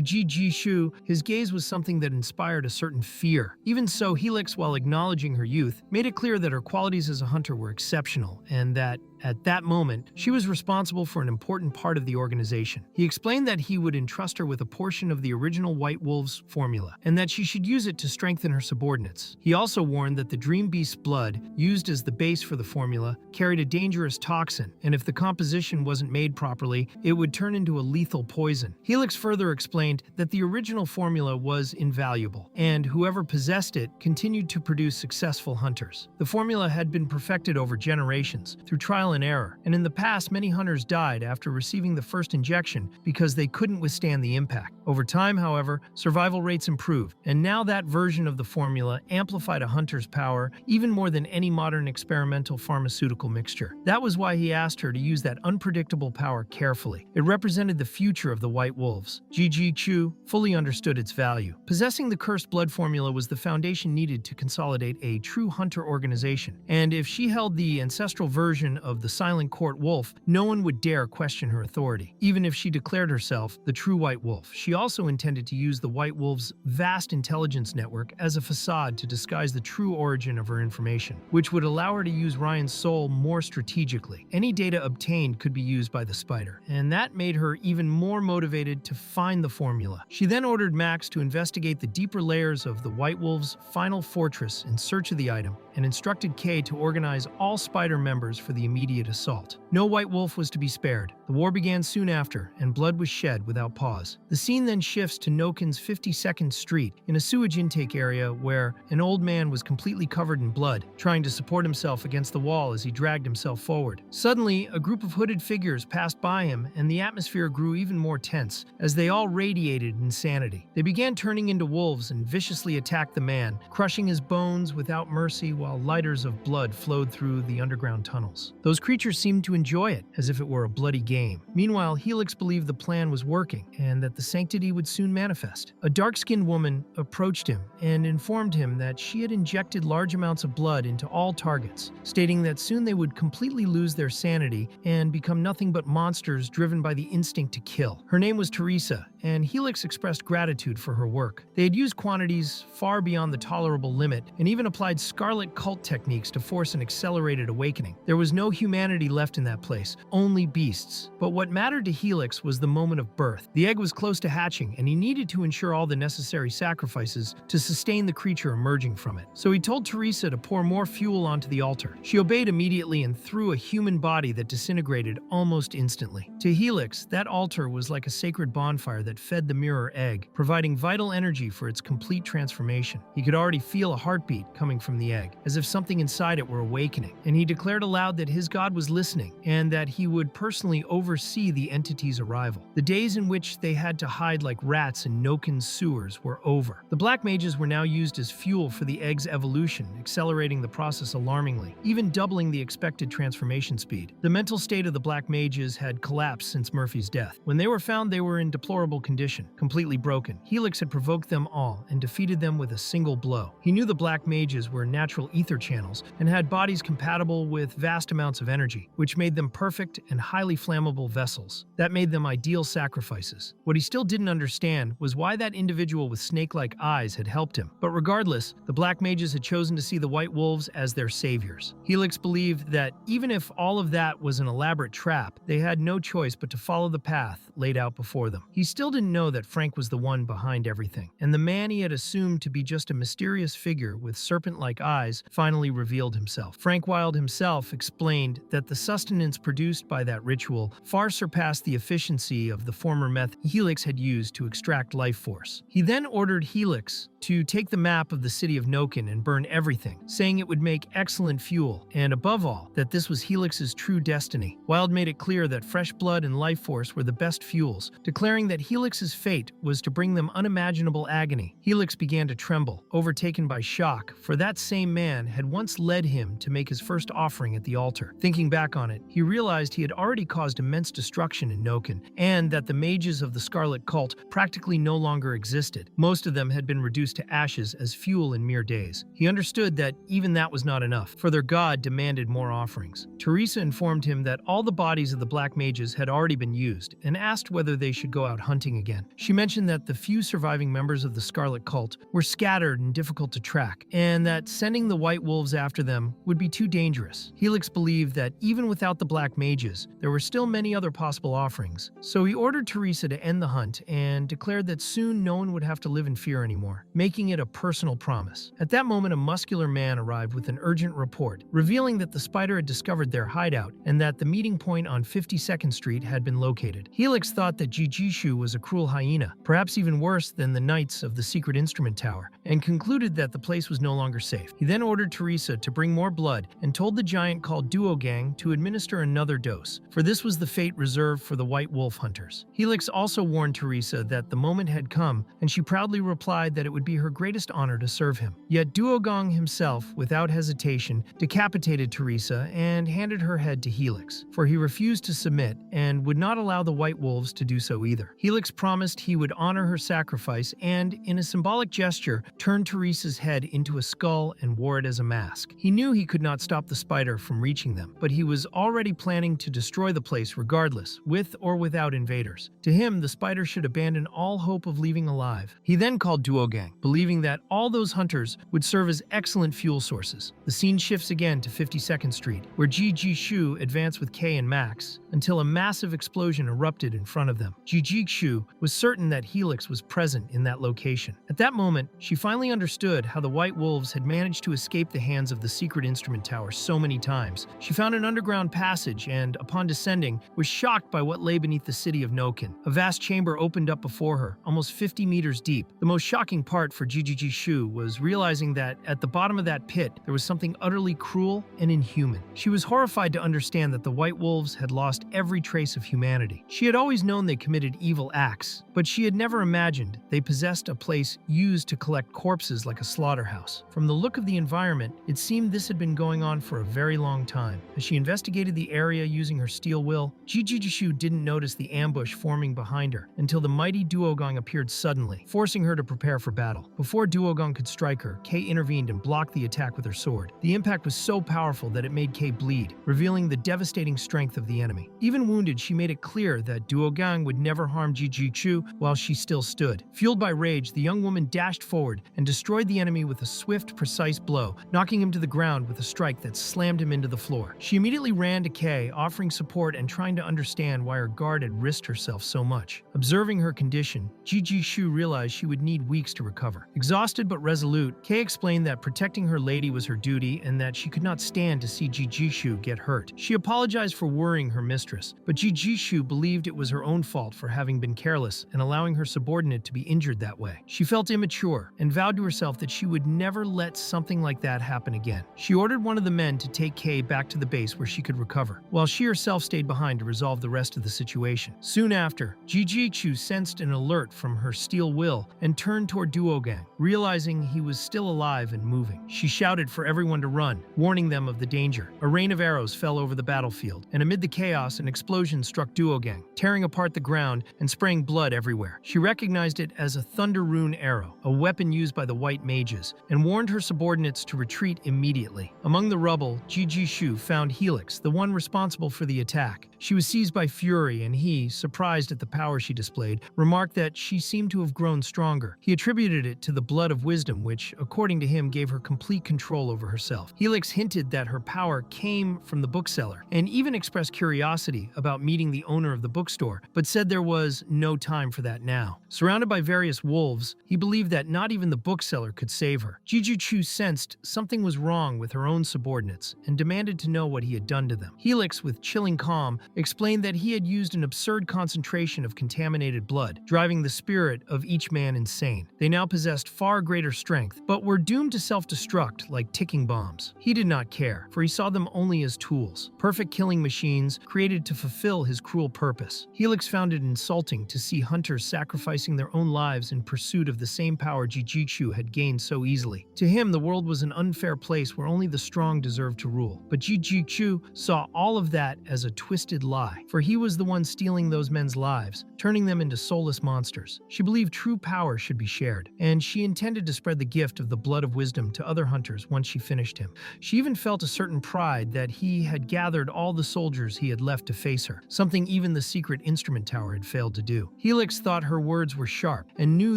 Jijishu, his gaze was something that inspired a certain fear. Even so, Helix, while acknowledging her youth, made it clear that her qualities as a hunter were exceptional, and that at that moment, she was responsible for an important part of the organization. He explained that he would entrust her with a portion of the original White Wolf's formula, and that she should use it to strengthen her subordinates. He also warned that the Dream Beast's blood, used as the base for the formula, carried a dangerous toxin, and if the composition wasn't made properly, it would turn into a lethal poison. Helix further explained that the original formula was invaluable, and whoever possessed it continued to produce successful hunters. The formula had been perfected over generations, through trial and error, and in the past many hunters died after receiving the first injection because they couldn't withstand the impact. Over time, however, survival rates improved, and now that version of the formula amplified a hunter's power even more than any modern experimental pharmaceutical mixture. That was why he asked her to use that unpredictable power carefully. It represented the future of the White Wolves. Jijishu fully understood its value. Possessing the cursed blood formula was the foundation needed to consolidate a true hunter organization, and if she held the ancestral version of the Silent Court Wolf, no one would dare question her authority. Even if she declared herself the true White Wolf, she also intended to use the White Wolf's vast intelligence network as a facade to disguise the true origin of her information, which would allow her to use Ryan's soul more strategically. Any data obtained could be used by the spider, and that made her even more motivated to find the formula. She then ordered Max to investigate the deeper layers of the White Wolf's final fortress in search of the item, and instructed Kay to organize all spider members for the immediate assault. No White Wolf was to be spared. The war began soon after, and blood was shed without pause. The scene then shifts to Nokin's 52nd Street, in a sewage intake area where an old man was completely covered in blood, trying to support himself against the wall as he dragged himself forward. Suddenly, a group of hooded figures passed by him, and the atmosphere grew even more tense, as they all radiated insanity. They began turning into wolves and viciously attacked the man, crushing his bones without mercy while lighters of blood flowed through the underground tunnels. Those creatures seemed to enjoy it, as if it were a bloody game. Meanwhile, Helix believed the plan was working, and that the sanctity would soon manifest. A dark-skinned woman approached him and informed him that she had injected large amounts of blood into all targets, stating that soon they would completely lose their sanity and become nothing but monsters driven by the instinct to kill. Her name was Teresa, and Helix expressed gratitude for her work. They had used quantities far beyond the tolerable limit, and even applied scarlet cult techniques to force an accelerated awakening. There was no humanity left in that place, only beasts. But what mattered to Helix was the moment of birth. The egg was close to hatching, and he needed to ensure all the necessary sacrifices to sustain the creature emerging from it. So he told Teresa to pour more fuel onto the altar. She obeyed immediately and threw a human body that disintegrated almost instantly. To Helix, that altar was like a sacred bonfire that fed the mirror egg, providing vital energy for its complete transformation. He could already feel a heartbeat coming from the egg, as if something inside it were awakening, and he declared aloud that his god was listening, and that he would personally oversee the entity's arrival. The days in which they had to hide like rats in Nokin's sewers were over. The black mages were now used as fuel for the egg's evolution, accelerating the process alarmingly, even doubling the expected transformation speed. The mental state of the black mages had collapsed since Murphy's death. When they were found, they were in deplorable condition, completely broken. Helix had provoked them all and defeated them with a single blow. He knew the black mages were natural ether channels and had bodies compatible with vast amounts of energy, which made them perfect and highly flammable vessels. That made them ideal sacrifices. What he still didn't understand was why that individual with snake-like eyes had helped him. But regardless, the black mages had chosen to see the White Wolves as their saviors. Helix believed that even if all of that was an elaborate trap, they had no choice but to follow the path laid out before them. He still didn't know that Frank was the one behind everything, and the man he had assumed to be just a mysterious figure with serpent-like eyes finally revealed himself. Frank Wilde himself explained determined that the sustenance produced by that ritual far surpassed the efficiency of the former method Helix had used to extract life force. He then ordered Helix to take the map of the city of Noken and burn everything, saying it would make excellent fuel, and above all, that this was Helix's true destiny. Wild made it clear that fresh blood and life force were the best fuels, declaring that Helix's fate was to bring them unimaginable agony. Helix began to tremble, overtaken by shock, for that same man had once led him to make his first offering at the altar. Thinking back on it, he realized he had already caused immense destruction in Noken, and that the mages of the Scarlet Cult practically no longer existed. Most of them had been reduced to ashes as fuel in mere days. He understood that even that was not enough, for their god demanded more offerings. Teresa informed him that all the bodies of the black mages had already been used, and asked whether they should go out hunting again. She mentioned that the few surviving members of the Scarlet Cult were scattered and difficult to track, and that sending the White Wolves after them would be too dangerous. Helix believed that even without the black mages, there were still many other possible offerings, so he ordered Teresa to end the hunt and declared that soon no one would have to live in fear anymore, making it a personal promise. At that moment, a muscular man arrived with an urgent report, revealing that the spider had discovered their hideout and that the meeting point on 52nd Street had been located. Helix thought that Jijishu was a cruel hyena, perhaps even worse than the knights of the secret instrument tower, and concluded that the place was no longer safe. He then ordered Teresa to bring more blood and told the giant called Duogang to administer another dose, for this was the fate reserved for the White Wolf hunters. Helix also warned Teresa that the moment had come, and she proudly replied that it would be her greatest honor to serve him. Yet Duogang himself, without hesitation, decapitated Teresa and handed her head to Helix, for he refused to submit and would not allow the White Wolves to do so either. Helix promised he would honor her sacrifice and, in a symbolic gesture, turned Teresa's head into a skull and wore it as a mask. He knew he could not stop the spider from reaching them, but he was already planning to destroy the place regardless, with or without invaders. To him, the spider should abandon all hope of leaving alive. He then called Duogang, believing that all those hunters would serve as excellent fuel sources. The scene shifts again to 52nd Street, where Jijishu advanced with Kay and Max, until a massive explosion erupted in front of them. Jijishu was certain that Helix was present in that location. At that moment, she finally understood how the White Wolves had managed to escape the hands of the secret instrument tower so many times. She found an underground passage and, upon descending, was shocked by what lay beneath the city of Noken. A vast chamber opened up before her, almost 50 meters deep. The most shocking part for Jijishu was realizing that at the bottom of that pit, there was something utterly cruel and inhuman. She was horrified to understand that the White Wolves had lost every trace of humanity. She had always known they committed evil acts, but she had never imagined they possessed a place used to collect corpses like a slaughterhouse. From the look of the environment, it seemed this had been going on for a very long time. As she investigated the area using her steel will, Jijishu didn't notice the ambush forming behind her until the mighty Duogang appeared suddenly, forcing her to prepare for battle. Before Duogang could strike her, Kay intervened and blocked the attack with her sword. The impact was so powerful that it made Kay bleed, revealing the devastating strength of the enemy. Even wounded, she made it clear that Duogang would never harm Jijishu while she still stood. Fueled by rage, the young woman dashed forward and destroyed the enemy with a swift, precise blow, knocking him to the ground with a strike that slammed him into the floor. She immediately ran to Kay, offering support and trying to understand why her guard had risked herself so much. Observing her condition, Jijishu realized she would need weeks to recover. Exhausted but resolute, Kay explained that protecting her lady was her duty and that she could not stand to see Jijishu get hurt. She apologized for worrying her mistress, but Jijishu believed it was her own fault for having been careless and allowing her subordinate to be injured that way. She felt immature and vowed to herself that she would never let something like that happen again. She ordered one of the men to take Kay back to the base where she could recover, while she herself stayed behind to resolve the rest of the situation. Soon after, Jijishu sensed an alert from her steel will and turned toward Duogang, realizing he was still alive and moving. She shouted for everyone to run, warning them of the danger. A rain of arrows fell over the battlefield, and amid the chaos, an explosion struck Duogang, tearing apart the ground and spraying blood everywhere. She recognized it as a Thunder Rune arrow, a weapon used by the White Mages, and warned her subordinates to retreat immediately. Among the rubble, Jijishu found Helix, the one responsible for the attack. She was seized by fury, and he, surprised at the power she displayed, remarked that she seemed to have grown stronger. He attributed it to the blood of wisdom, which, according to him, gave her complete control over herself. Helix hinted that her power came from the bookseller, and even expressed curiosity about meeting the owner of the bookstore, but said there was no time for that now. Surrounded by various wolves, he believed that not even the bookseller could save her. Jiju sensed something was wrong with her own subordinates and demanded to know what he had done to them. Helix, with chilling calm, explained that he had used an absurd concentration of contaminated blood, driving the spirit of each man insane. They now possessed far greater strength, but were doomed to self-destruct like ticking bombs. He did not care, for he saw them only as tools, perfect killing machines created to fulfill his cruel purpose. Helix found it insulting to see hunters sacrificing their own lives in pursuit of the same power Jiju had gained so easily. To him, the world was an unfair place where only the strong deserved to rule. But Jiju saw all of that as a twisted lie, for he was the one stealing those men's lives, turning them into soulless monsters. She believed true power should be shared, and she intended to spread the gift of the blood of wisdom to other hunters once she finished him. She even felt a certain pride that he had gathered all the soldiers he had left to face her, something even the secret instrument tower had failed to do. Helix thought her words were sharp and knew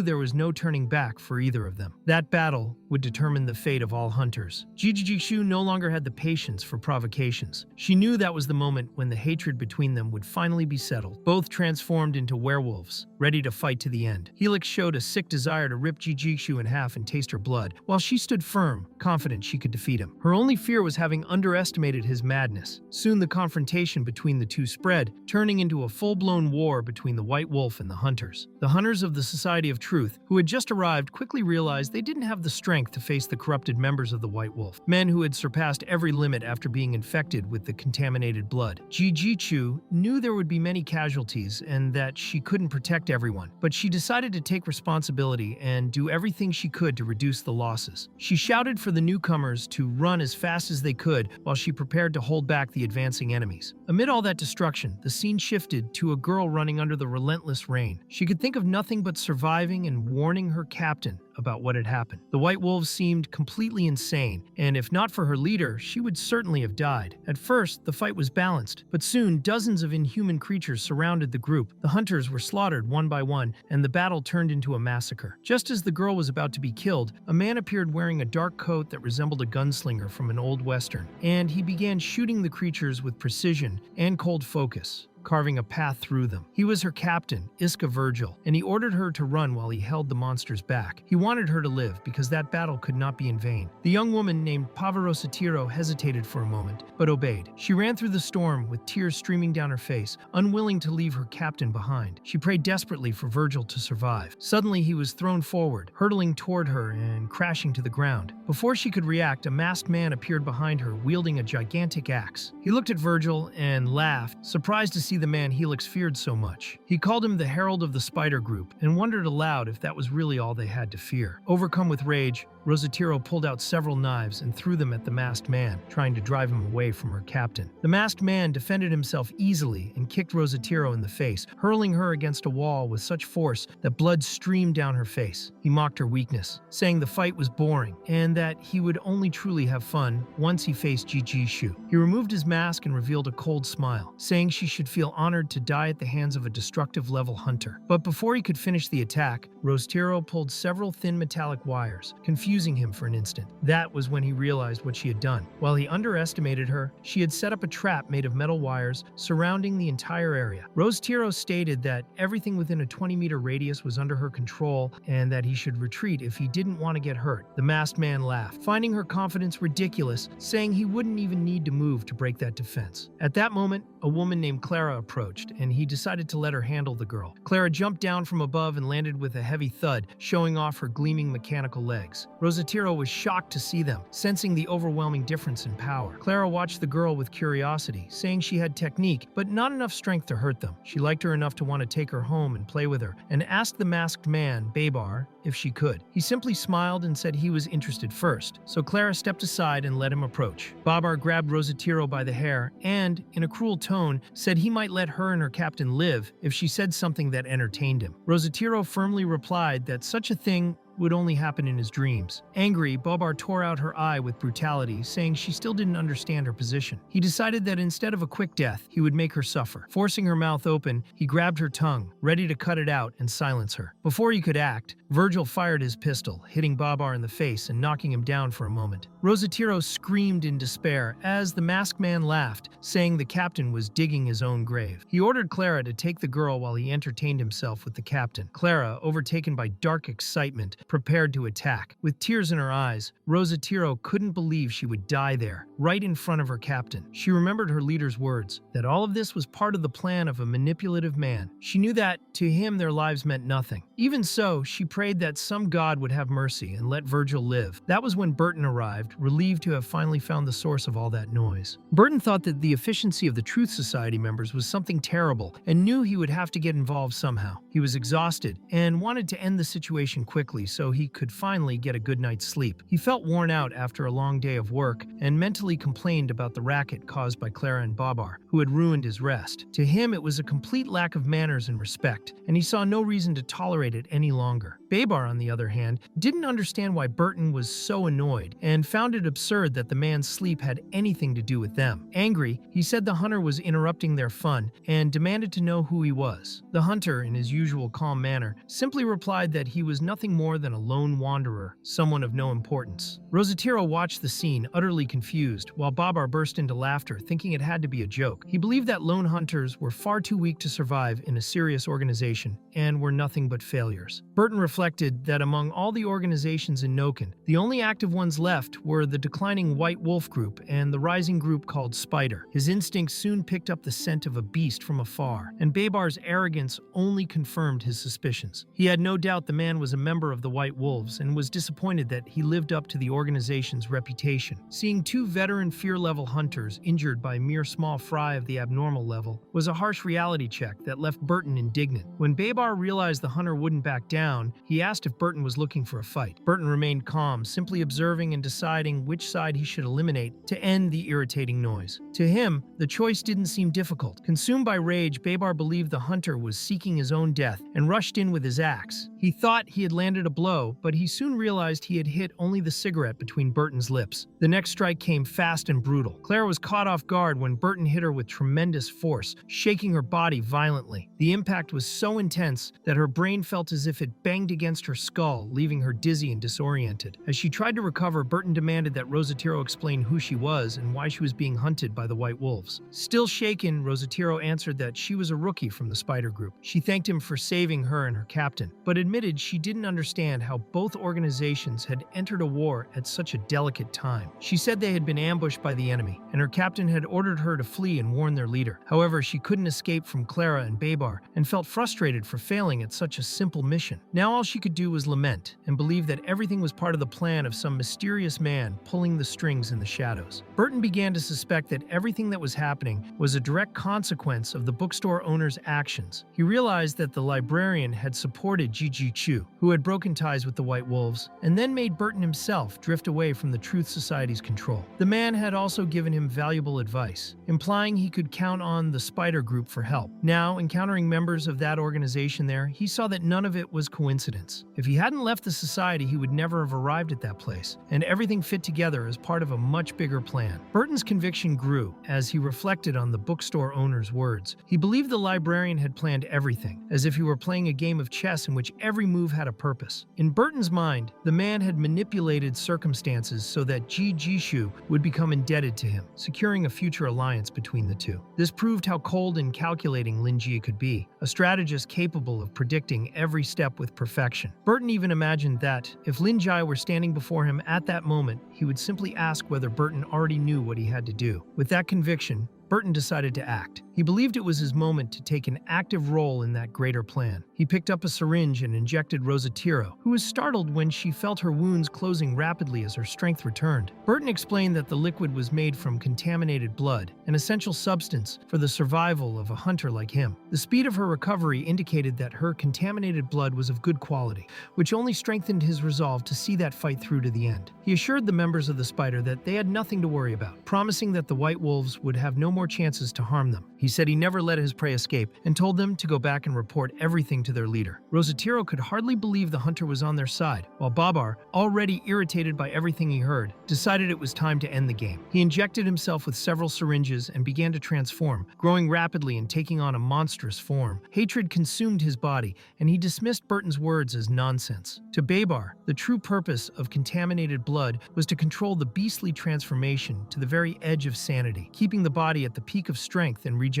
there was no turning back for either of them. That battle would determine the fate of all hunters. Jiju no longer had the patience for provocations. She knew that was the moment when the hatred between them would finally be settled. Both transformed into werewolves, ready to fight to the end. Helix showed a sick desire to rip Jiju in half and taste her blood, while she stood firm, confident she could defeat him. Her only fear was having underestimated his madness. Soon the confrontation between the two spread, turning into a full-blown war between the White Wolf and the hunters. The hunters of the Society of Truth, who had just arrived, quickly realized they didn't have the strength to face the corrupted members of the White Wolf, men who had surpassed every limit after being infected with the contaminated blood. Jiju knew there would be many casualties and that she couldn't protect everyone, but she decided to take responsibility and do everything she could to reduce the losses. She shouted for the newcomers to run as fast as they could while she prepared to hold back the advancing enemies. Amid all that destruction, the scene shifted to a girl running under the relentless rain. She could think of nothing but surviving and warning her captain about what had happened. The White Wolves seemed completely insane, and if not for her leader, she would certainly have died. At first, the fight was balanced, but soon dozens of inhuman creatures surrounded the group. The hunters were slaughtered one by one, and the battle turned into a massacre. Just as the girl was about to be killed, a man appeared wearing a dark coat that resembled a gunslinger from an old western, and he began shooting the creatures with precision and cold focus, carving a path through them. He was her captain, Iska Virgil, and he ordered her to run while he held the monsters back. He wanted her to live because that battle could not be in vain. The young woman named Pavarosatiro hesitated for a moment, but obeyed. She ran through the storm with tears streaming down her face, unwilling to leave her captain behind. She prayed desperately for Virgil to survive. Suddenly, he was thrown forward, hurtling toward her and crashing to the ground. Before she could react, a masked man appeared behind her, wielding a gigantic axe. He looked at Virgil and laughed, surprised to see the man Helix feared so much. He called him the Herald of the Spider Group and wondered aloud if that was really all they had to fear. Overcome with rage, Rosatiro pulled out several knives and threw them at the masked man, trying to drive him away from her captain. The masked man defended himself easily and kicked Rosatiro in the face, hurling her against a wall with such force that blood streamed down her face. He mocked her weakness, saying the fight was boring and that he would only truly have fun once he faced Jiju. He removed his mask and revealed a cold smile, saying she should feel honored to die at the hands of a destructive level hunter. But before he could finish the attack, Rosatiro pulled several thin metallic wires, confusing him for an instant. That was when he realized what she had done. While he underestimated her, she had set up a trap made of metal wires surrounding the entire area. Rosatiro stated that everything within a 20-meter radius was under her control and that he should retreat if he didn't want to get hurt. The masked man laughed, finding her confidence ridiculous, saying he wouldn't even need to move to break that defense. At that moment, a woman named Clara approached, and he decided to let her handle the girl. Clara jumped down from above and landed with a heavy thud, showing off her gleaming mechanical legs. Rosatiro was shocked to see them, sensing the overwhelming difference in power. Clara watched the girl with curiosity, saying she had technique, but not enough strength to hurt them. She liked her enough to want to take her home and play with her, and asked the masked man, Babar, if she could. He simply smiled and said he was interested first, so Clara stepped aside and let him approach. Babar grabbed Rosatiro by the hair and, in a cruel tone, said he might let her and her captain live if she said something that entertained him. Rosatiro firmly replied that such a thing would only happen in his dreams. Angry, Babar tore out her eye with brutality, saying she still didn't understand her position. He decided that instead of a quick death, he would make her suffer. Forcing her mouth open, he grabbed her tongue, ready to cut it out and silence her. Before he could act, Virgil fired his pistol, hitting Babar in the face and knocking him down for a moment. Rosatiro screamed in despair as the masked man laughed, saying the captain was digging his own grave. He ordered Clara to take the girl while he entertained himself with the captain. Clara, overtaken by dark excitement, prepared to attack. With tears in her eyes, Rosatiro couldn't believe she would die there, right in front of her captain. She remembered her leader's words, that all of this was part of the plan of a manipulative man. She knew that, to him, their lives meant nothing. Even so, she prayed that some god would have mercy and let Virgil live. That was when Burton arrived, relieved to have finally found the source of all that noise. Burton thought that the efficiency of the Truth Society members was something terrible and knew he would have to get involved somehow. He was exhausted and wanted to end the situation quickly so he could finally get a good night's sleep. He felt worn out after a long day of work and mentally complained about the racket caused by Clara and Babar, who had ruined his rest. To him, it was a complete lack of manners and respect, and he saw no reason to tolerate it any longer. Babar, on the other hand, didn't understand why Burton was so annoyed and found it absurd that the man's sleep had anything to do with them. Angry, he said the hunter was interrupting their fun and demanded to know who he was. The hunter, in his usual calm manner, simply replied that he was nothing more than a lone wanderer, someone of no importance. Rosatiro watched the scene, utterly confused, while Babar burst into laughter, thinking it had to be a joke. He believed that lone hunters were far too weak to survive in a serious organization and were nothing but failures. Burton reflected that among all the organizations in Noken, the only active ones left were the declining White Wolf group and the rising group called Spider. His instincts soon picked up the scent of a beast from afar, and Babar's arrogance only confirmed his suspicions. He had no doubt the man was a member of the White Wolves and was disappointed that he lived up to the organization's reputation. Seeing two veteran fear-level hunters injured by a mere small fry of the abnormal level was a harsh reality check that left Burton indignant. When Babar realized the hunter wouldn't back down, he asked if Burton was looking for a fight. Burton remained calm, simply observing and deciding which side he should eliminate to end the irritating noise. To him, the choice didn't seem difficult. Consumed by rage, Babar believed the hunter was seeking his own death and rushed in with his axe. He thought he had landed a blow, but he soon realized he had hit only the cigarette between Burton's lips. The next strike came fast and brutal. Clara was caught off guard when Burton hit her with tremendous force, shaking her body violently. The impact was so intense that her brain felt as if it banged against her skull, leaving her dizzy and disoriented. As she tried to recover, Burton demanded that Rosatiro explain who she was and why she was being hunted by the White Wolves. Still shaken, Rosatiro answered that she was a rookie from the Spider Group. She thanked him for saving her and her captain, but admitted she didn't understand how both organizations had entered a war at such a delicate time. She said they had been ambushed by the enemy, and her captain had ordered her to flee and warn their leader. However, she couldn't escape from Clara and Babar, and felt frustrated for failing at such a simple mission. Now all she could do was lament, and believe that everything was part of the plan of some mysterious man pulling the strings in the shadows. Burton began to suspect that everything that was happening was a direct consequence of the bookstore owner's actions. He realized that the librarian had supported Ji Chu, who had broken ties with the White Wolves, and then made Burton himself drift away from the Truth Society's control. The man had also given him valuable advice, implying he could count on the Spider Group for help. Now, encountering members of that organization there, he saw that none of it was coincidence. If he hadn't left the society, he would never have arrived at that place, and everything fit together as part of a much bigger plan. Burton's conviction grew as he reflected on the bookstore owner's words. He believed the librarian had planned everything, as if he were playing a game of chess in which every move had a purpose. In Burton's mind, the man had manipulated circumstances so that Ji Jishu would become indebted to him, securing a future alliance between the two. This proved how cold and calculating Lin Jie could be, a strategist capable of predicting every step with perfection. Burton even imagined that, if Lin Jie were standing before him at that moment, he would simply ask whether Burton already knew what he had to do. With that conviction, Burton decided to act. He believed it was his moment to take an active role in that greater plan. He picked up a syringe and injected Rosatiro, who was startled when she felt her wounds closing rapidly as her strength returned. Burton explained that the liquid was made from contaminated blood, an essential substance for the survival of a hunter like him. The speed of her recovery indicated that her contaminated blood was of good quality, which only strengthened his resolve to see that fight through to the end. He assured the members of the Spider that they had nothing to worry about, promising that the White Wolves would have no more chances to harm them. He He said he never let his prey escape and told them to go back and report everything to their leader. Rosatiro could hardly believe the hunter was on their side, while Babar, already irritated by everything he heard, decided it was time to end the game. He injected himself with several syringes and began to transform, growing rapidly and taking on a monstrous form. Hatred consumed his body, and he dismissed Burton's words as nonsense. To Babar, the true purpose of contaminated blood was to control the beastly transformation to the very edge of sanity, keeping the body at the peak of strength and regeneration.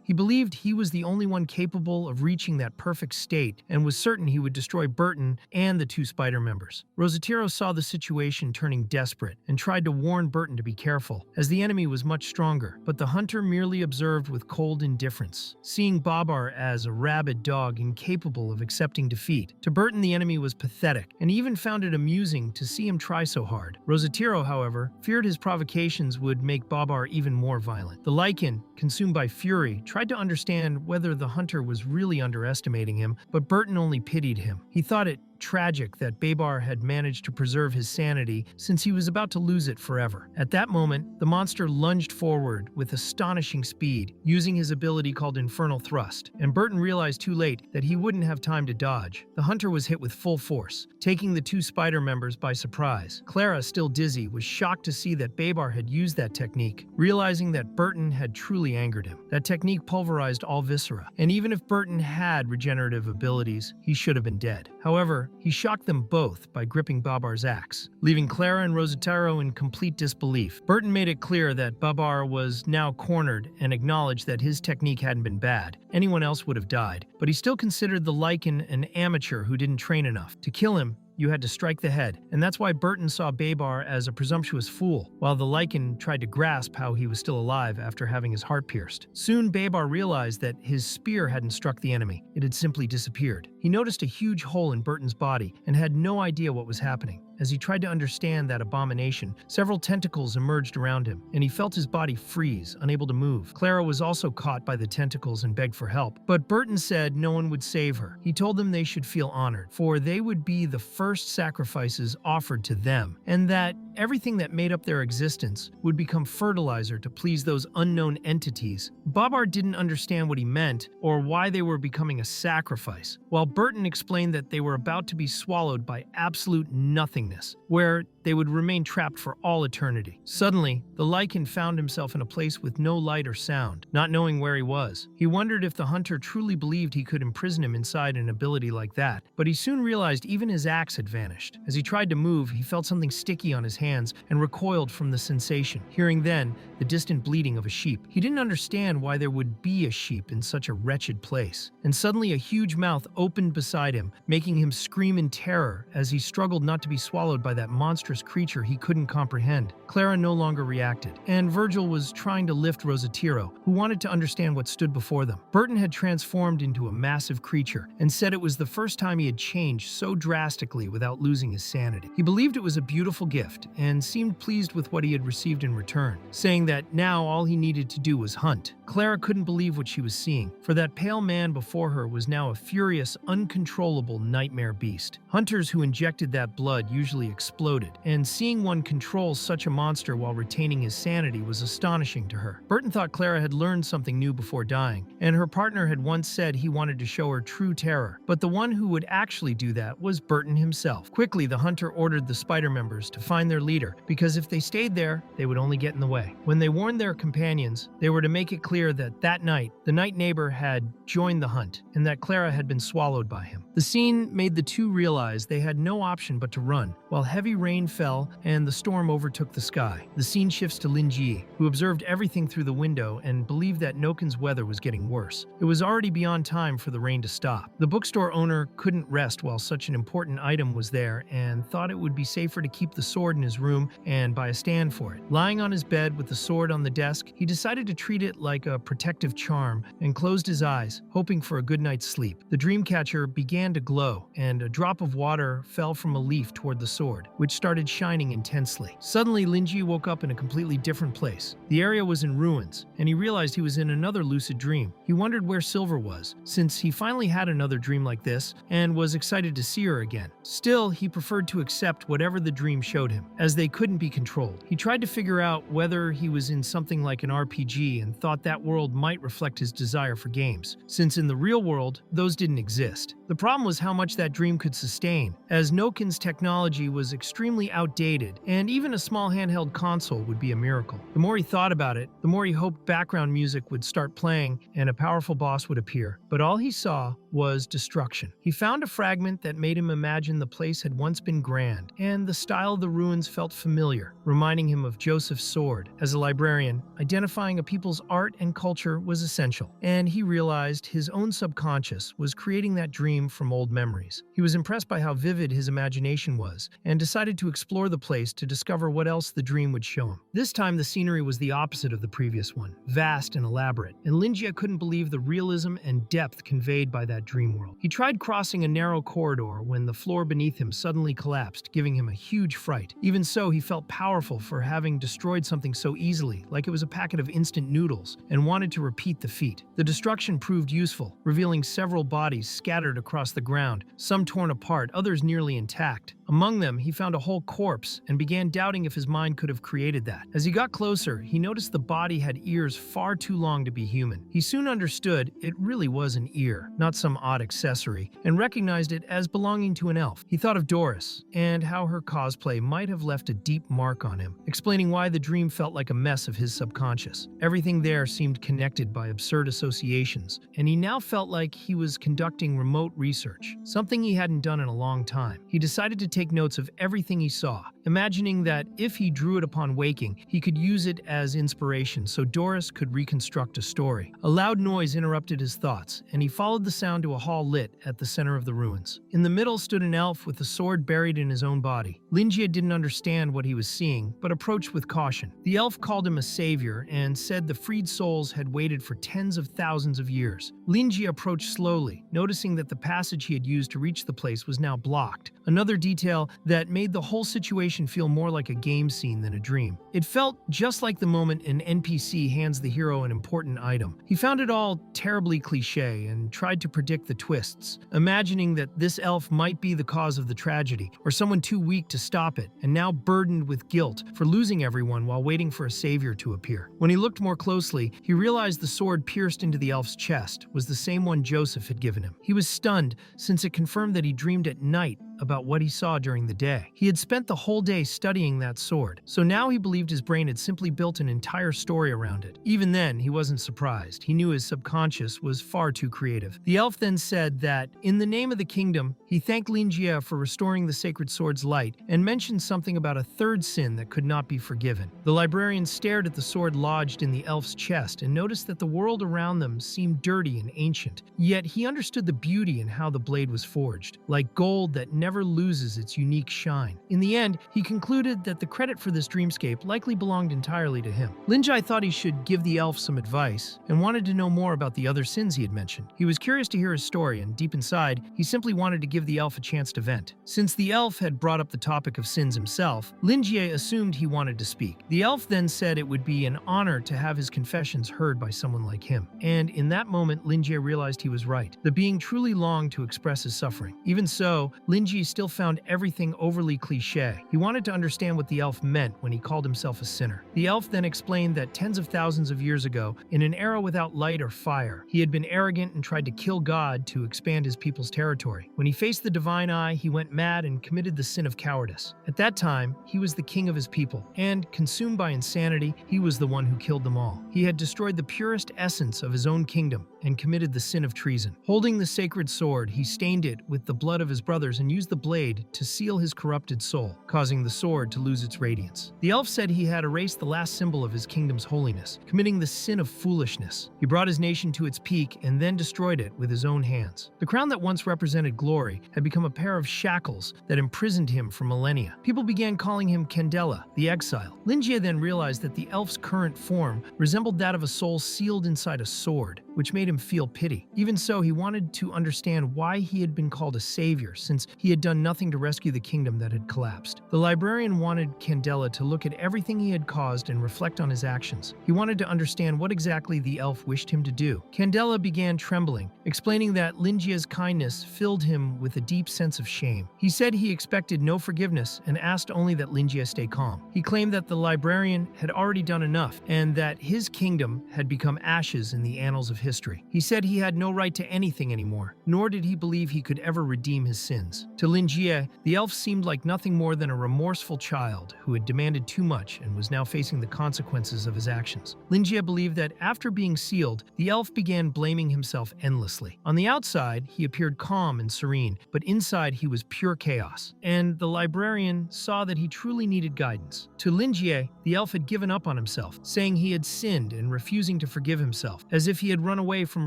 He believed he was the only one capable of reaching that perfect state and was certain he would destroy Burton and the two spider members. Rosatiro saw the situation turning desperate and tried to warn Burton to be careful, as the enemy was much stronger, but the hunter merely observed with cold indifference, seeing Babar as a rabid dog incapable of accepting defeat. To Burton, the enemy was pathetic, and he even found it amusing to see him try so hard. Rosatiro, however, feared his provocations would make Babar even more violent. The lichen, consumed by fury, tried to understand whether the hunter was really underestimating him, but Burton only pitied him. He thought it tragic that Babar had managed to preserve his sanity since he was about to lose it forever. At that moment, the monster lunged forward with astonishing speed, using his ability called Infernal Thrust, and Burton realized too late that he wouldn't have time to dodge. The hunter was hit with full force, taking the two spider members by surprise. Clara, still dizzy, was shocked to see that Babar had used that technique, realizing that Burton had truly angered him. That technique pulverized all viscera, and even if Burton had regenerative abilities, he should have been dead. However, he shocked them both by gripping Babar's axe, leaving Clara and Rosatiro in complete disbelief. Burton made it clear that Babar was now cornered and acknowledged that his technique hadn't been bad. Anyone else would have died, but he still considered the lichen an amateur who didn't train enough. To kill him, you had to strike the head, and that's why Burton saw Babar as a presumptuous fool, while the lichen tried to grasp how he was still alive after having his heart pierced. Soon, Babar realized that his spear hadn't struck the enemy, it had simply disappeared. He noticed a huge hole in Burton's body and had no idea what was happening. As he tried to understand that abomination, several tentacles emerged around him, and he felt his body freeze, unable to move. Clara was also caught by the tentacles and begged for help, but Burton said no one would save her. He told them they should feel honored, for they would be the first sacrifices offered to them, and that everything that made up their existence would become fertilizer to please those unknown entities. Babar didn't understand what he meant or why they were becoming a sacrifice, while Burton explained that they were about to be swallowed by absolute nothingness, where they would remain trapped for all eternity. Suddenly, the lichen found himself in a place with no light or sound, not knowing where he was. He wondered if the hunter truly believed he could imprison him inside an ability like that, but he soon realized even his axe had vanished. As he tried to move, he felt something sticky on his hands and recoiled from the sensation, hearing then the distant bleating of a sheep. He didn't understand why there would be a sheep in such a wretched place. And suddenly a huge mouth opened beside him, making him scream in terror as he struggled not to be swallowed by that monstrous creature he couldn't comprehend. Clara no longer reacted, and Virgil was trying to lift Rosatiro, who wanted to understand what stood before them. Burton had transformed into a massive creature and said it was the first time he had changed so drastically without losing his sanity. He believed it was a beautiful gift and seemed pleased with what he had received in return, saying that now all he needed to do was hunt. Clara couldn't believe what she was seeing, for that pale man before her was now a furious, uncontrollable nightmare beast. Hunters who injected that blood usually exploded, and seeing one control such a monster while retaining his sanity was astonishing to her. Burton thought Clara had learned something new before dying, and her partner had once said he wanted to show her true terror, but the one who would actually do that was Burton himself. Quickly, the hunter ordered the spider members to find their leader, because if they stayed there, they would only get in the way. When they warned their companions, they were to make it clear that that night, the night neighbor had joined the hunt, and that Clara had been swallowed by him. The scene made the two realize they had no option but to run, while heavy rain fell and the storm overtook the sky. The scene shifts to Lin Ji, who observed everything through the window and believed that Noken's weather was getting worse. It was already beyond time for the rain to stop. The bookstore owner couldn't rest while such an important item was there and thought it would be safer to keep the sword in his room and buy a stand for it. Lying on his bed with the sword on the desk, he decided to treat it like a protective charm and closed his eyes, hoping for a good night's sleep. The dream catcher began to glow, and a drop of water fell from a leaf toward the sword, which started shining intensely. Suddenly, Linji woke up in a completely different place. The area was in ruins, and he realized he was in another lucid dream. He wondered where Silver was, since he finally had another dream like this, and was excited to see her again. Still, he preferred to accept whatever the dream showed him, as they couldn't be controlled. He tried to figure out whether he was in something like an RPG and thought that world might reflect his desire for games, since in the real world, those didn't exist. The problem was how much that dream could sustain, as Nokin's technology was extremely outdated, and even a small handheld console would be a miracle. The more he thought about it, the more he hoped background music would start playing and a powerful boss would appear. But all he saw was destruction. He found a fragment that made him imagine the place had once been grand, and the style of the ruins felt familiar, reminding him of Joseph's sword. As a librarian, identifying a people's art and culture was essential, and he realized his own subconscious was creating that dream from old memories. He was impressed by how vivid his imagination was, and decided to explore the place to discover what else the dream would show him. This time, the scenery was the opposite of the previous one, vast and elaborate, and Linjia couldn't believe the realism and depth conveyed by that dream world. He tried crossing a narrow corridor when the floor beneath him suddenly collapsed, giving him a huge fright. Even so, he felt powerful for having destroyed something so easily, like it was a packet of instant noodles, and wanted to repeat the feat. The destruction proved useful, revealing several bodies scattered across the ground, some torn apart, others nearly intact. Among them, he found a whole corpse and began doubting if his mind could have created that. As he got closer, he noticed the body had ears far too long to be human. He soon understood it really was an ear, not some odd accessory, and recognized it as belonging to an elf. He thought of Doris, and how her cosplay might have left a deep mark on him, explaining why the dream felt like a mess of his subconscious. Everything there seemed connected by absurd associations, and he now felt like he was conducting remote research, something he hadn't done in a long time. He decided to take notes of everything he saw, imagining that if he drew it upon waking, he could use it as inspiration so Doris could reconstruct a story. A loud noise interrupted his thoughts, and he followed the sound to a hall lit at the center of the ruins. In the middle stood an elf with a sword buried in his own body. Linjia didn't understand what he was seeing, but approached with caution. The elf called him a savior and said the freed souls had waited for tens of thousands of years. Linjia approached slowly, noticing that the passage he had used to reach the place was now blocked, another detail that made the whole situation feel more like a game scene than a dream. It felt just like the moment an NPC hands the hero an important item. He found it all terribly cliche and tried to predict the twists, imagining that this elf might be the cause of the tragedy, or someone too weak to stop it, and now burdened with guilt for losing everyone while waiting for a savior to appear. When he looked more closely, he realized the sword pierced into the elf's chest was the same one Joseph had given him. He was stunned, since it confirmed that he dreamed at night about what he saw during the day. He had spent the whole day studying that sword, so now he believed his brain had simply built an entire story around it. Even then, he wasn't surprised. He knew his subconscious was far too creative. The elf then said that, in the name of the kingdom, he thanked Linjia for restoring the sacred sword's light, and mentioned something about a third sin that could not be forgiven. The librarian stared at the sword lodged in the elf's chest and noticed that the world around them seemed dirty and ancient, yet he understood the beauty in how the blade was forged, like gold that never loses its unique shine. In the end, he concluded that the credit for this dreamscape likely belonged entirely to him. Linjai thought he should give the elf some advice, and wanted to know more about the other sins he had mentioned. He was curious to hear his story, and deep inside, he simply wanted to give the elf a chance to vent. Since the elf had brought up the topic of sins himself, Linjie assumed he wanted to speak. The elf then said it would be an honor to have his confessions heard by someone like him. And in that moment, Linjie realized he was right. The being truly longed to express his suffering. Even so, Linjie still found everything overly cliche. He wanted to understand what the elf meant when he called himself a sinner. The elf then explained that tens of thousands of years ago, in an era without light or fire, he had been arrogant and tried to kill God to expand his people's territory. When he faced the divine eye, he went mad and committed the sin of cowardice. At that time, he was the king of his people, and, consumed by insanity, he was the one who killed them all. He had destroyed the purest essence of his own kingdom and committed the sin of treason. Holding the sacred sword, he stained it with the blood of his brothers and used the blade to seal his corrupted soul, causing the sword to lose its radiance. The elf said he had erased the last symbol of his kingdom's holiness, committing the sin of foolishness. He brought his nation to its peak and then destroyed it with his own hands. The crown that once represented glory had become a pair of shackles that imprisoned him for millennia. People began calling him Candela, the exile. Linjie then realized that the elf's current form resembled that of a soul sealed inside a sword. which made him feel pity. Even so, he wanted to understand why he had been called a savior, since he had done nothing to rescue the kingdom that had collapsed. The librarian wanted Candela to look at everything he had caused and reflect on his actions. He wanted to understand what exactly the elf wished him to do. Candela began trembling, explaining that Linjia's kindness filled him with a deep sense of shame. He said he expected no forgiveness and asked only that Linjia stay calm. He claimed that the librarian had already done enough and that his kingdom had become ashes in the annals of history. He said he had no right to anything anymore, nor did he believe he could ever redeem his sins. To Linjia, the elf seemed like nothing more than a remorseful child who had demanded too much and was now facing the consequences of his actions. Linjia believed that after being sealed, the elf began blaming himself endlessly. On the outside, he appeared calm and serene, but inside he was pure chaos. And the librarian saw that he truly needed guidance. To Linjie, the elf had given up on himself, saying he had sinned and refusing to forgive himself, as if he had run away from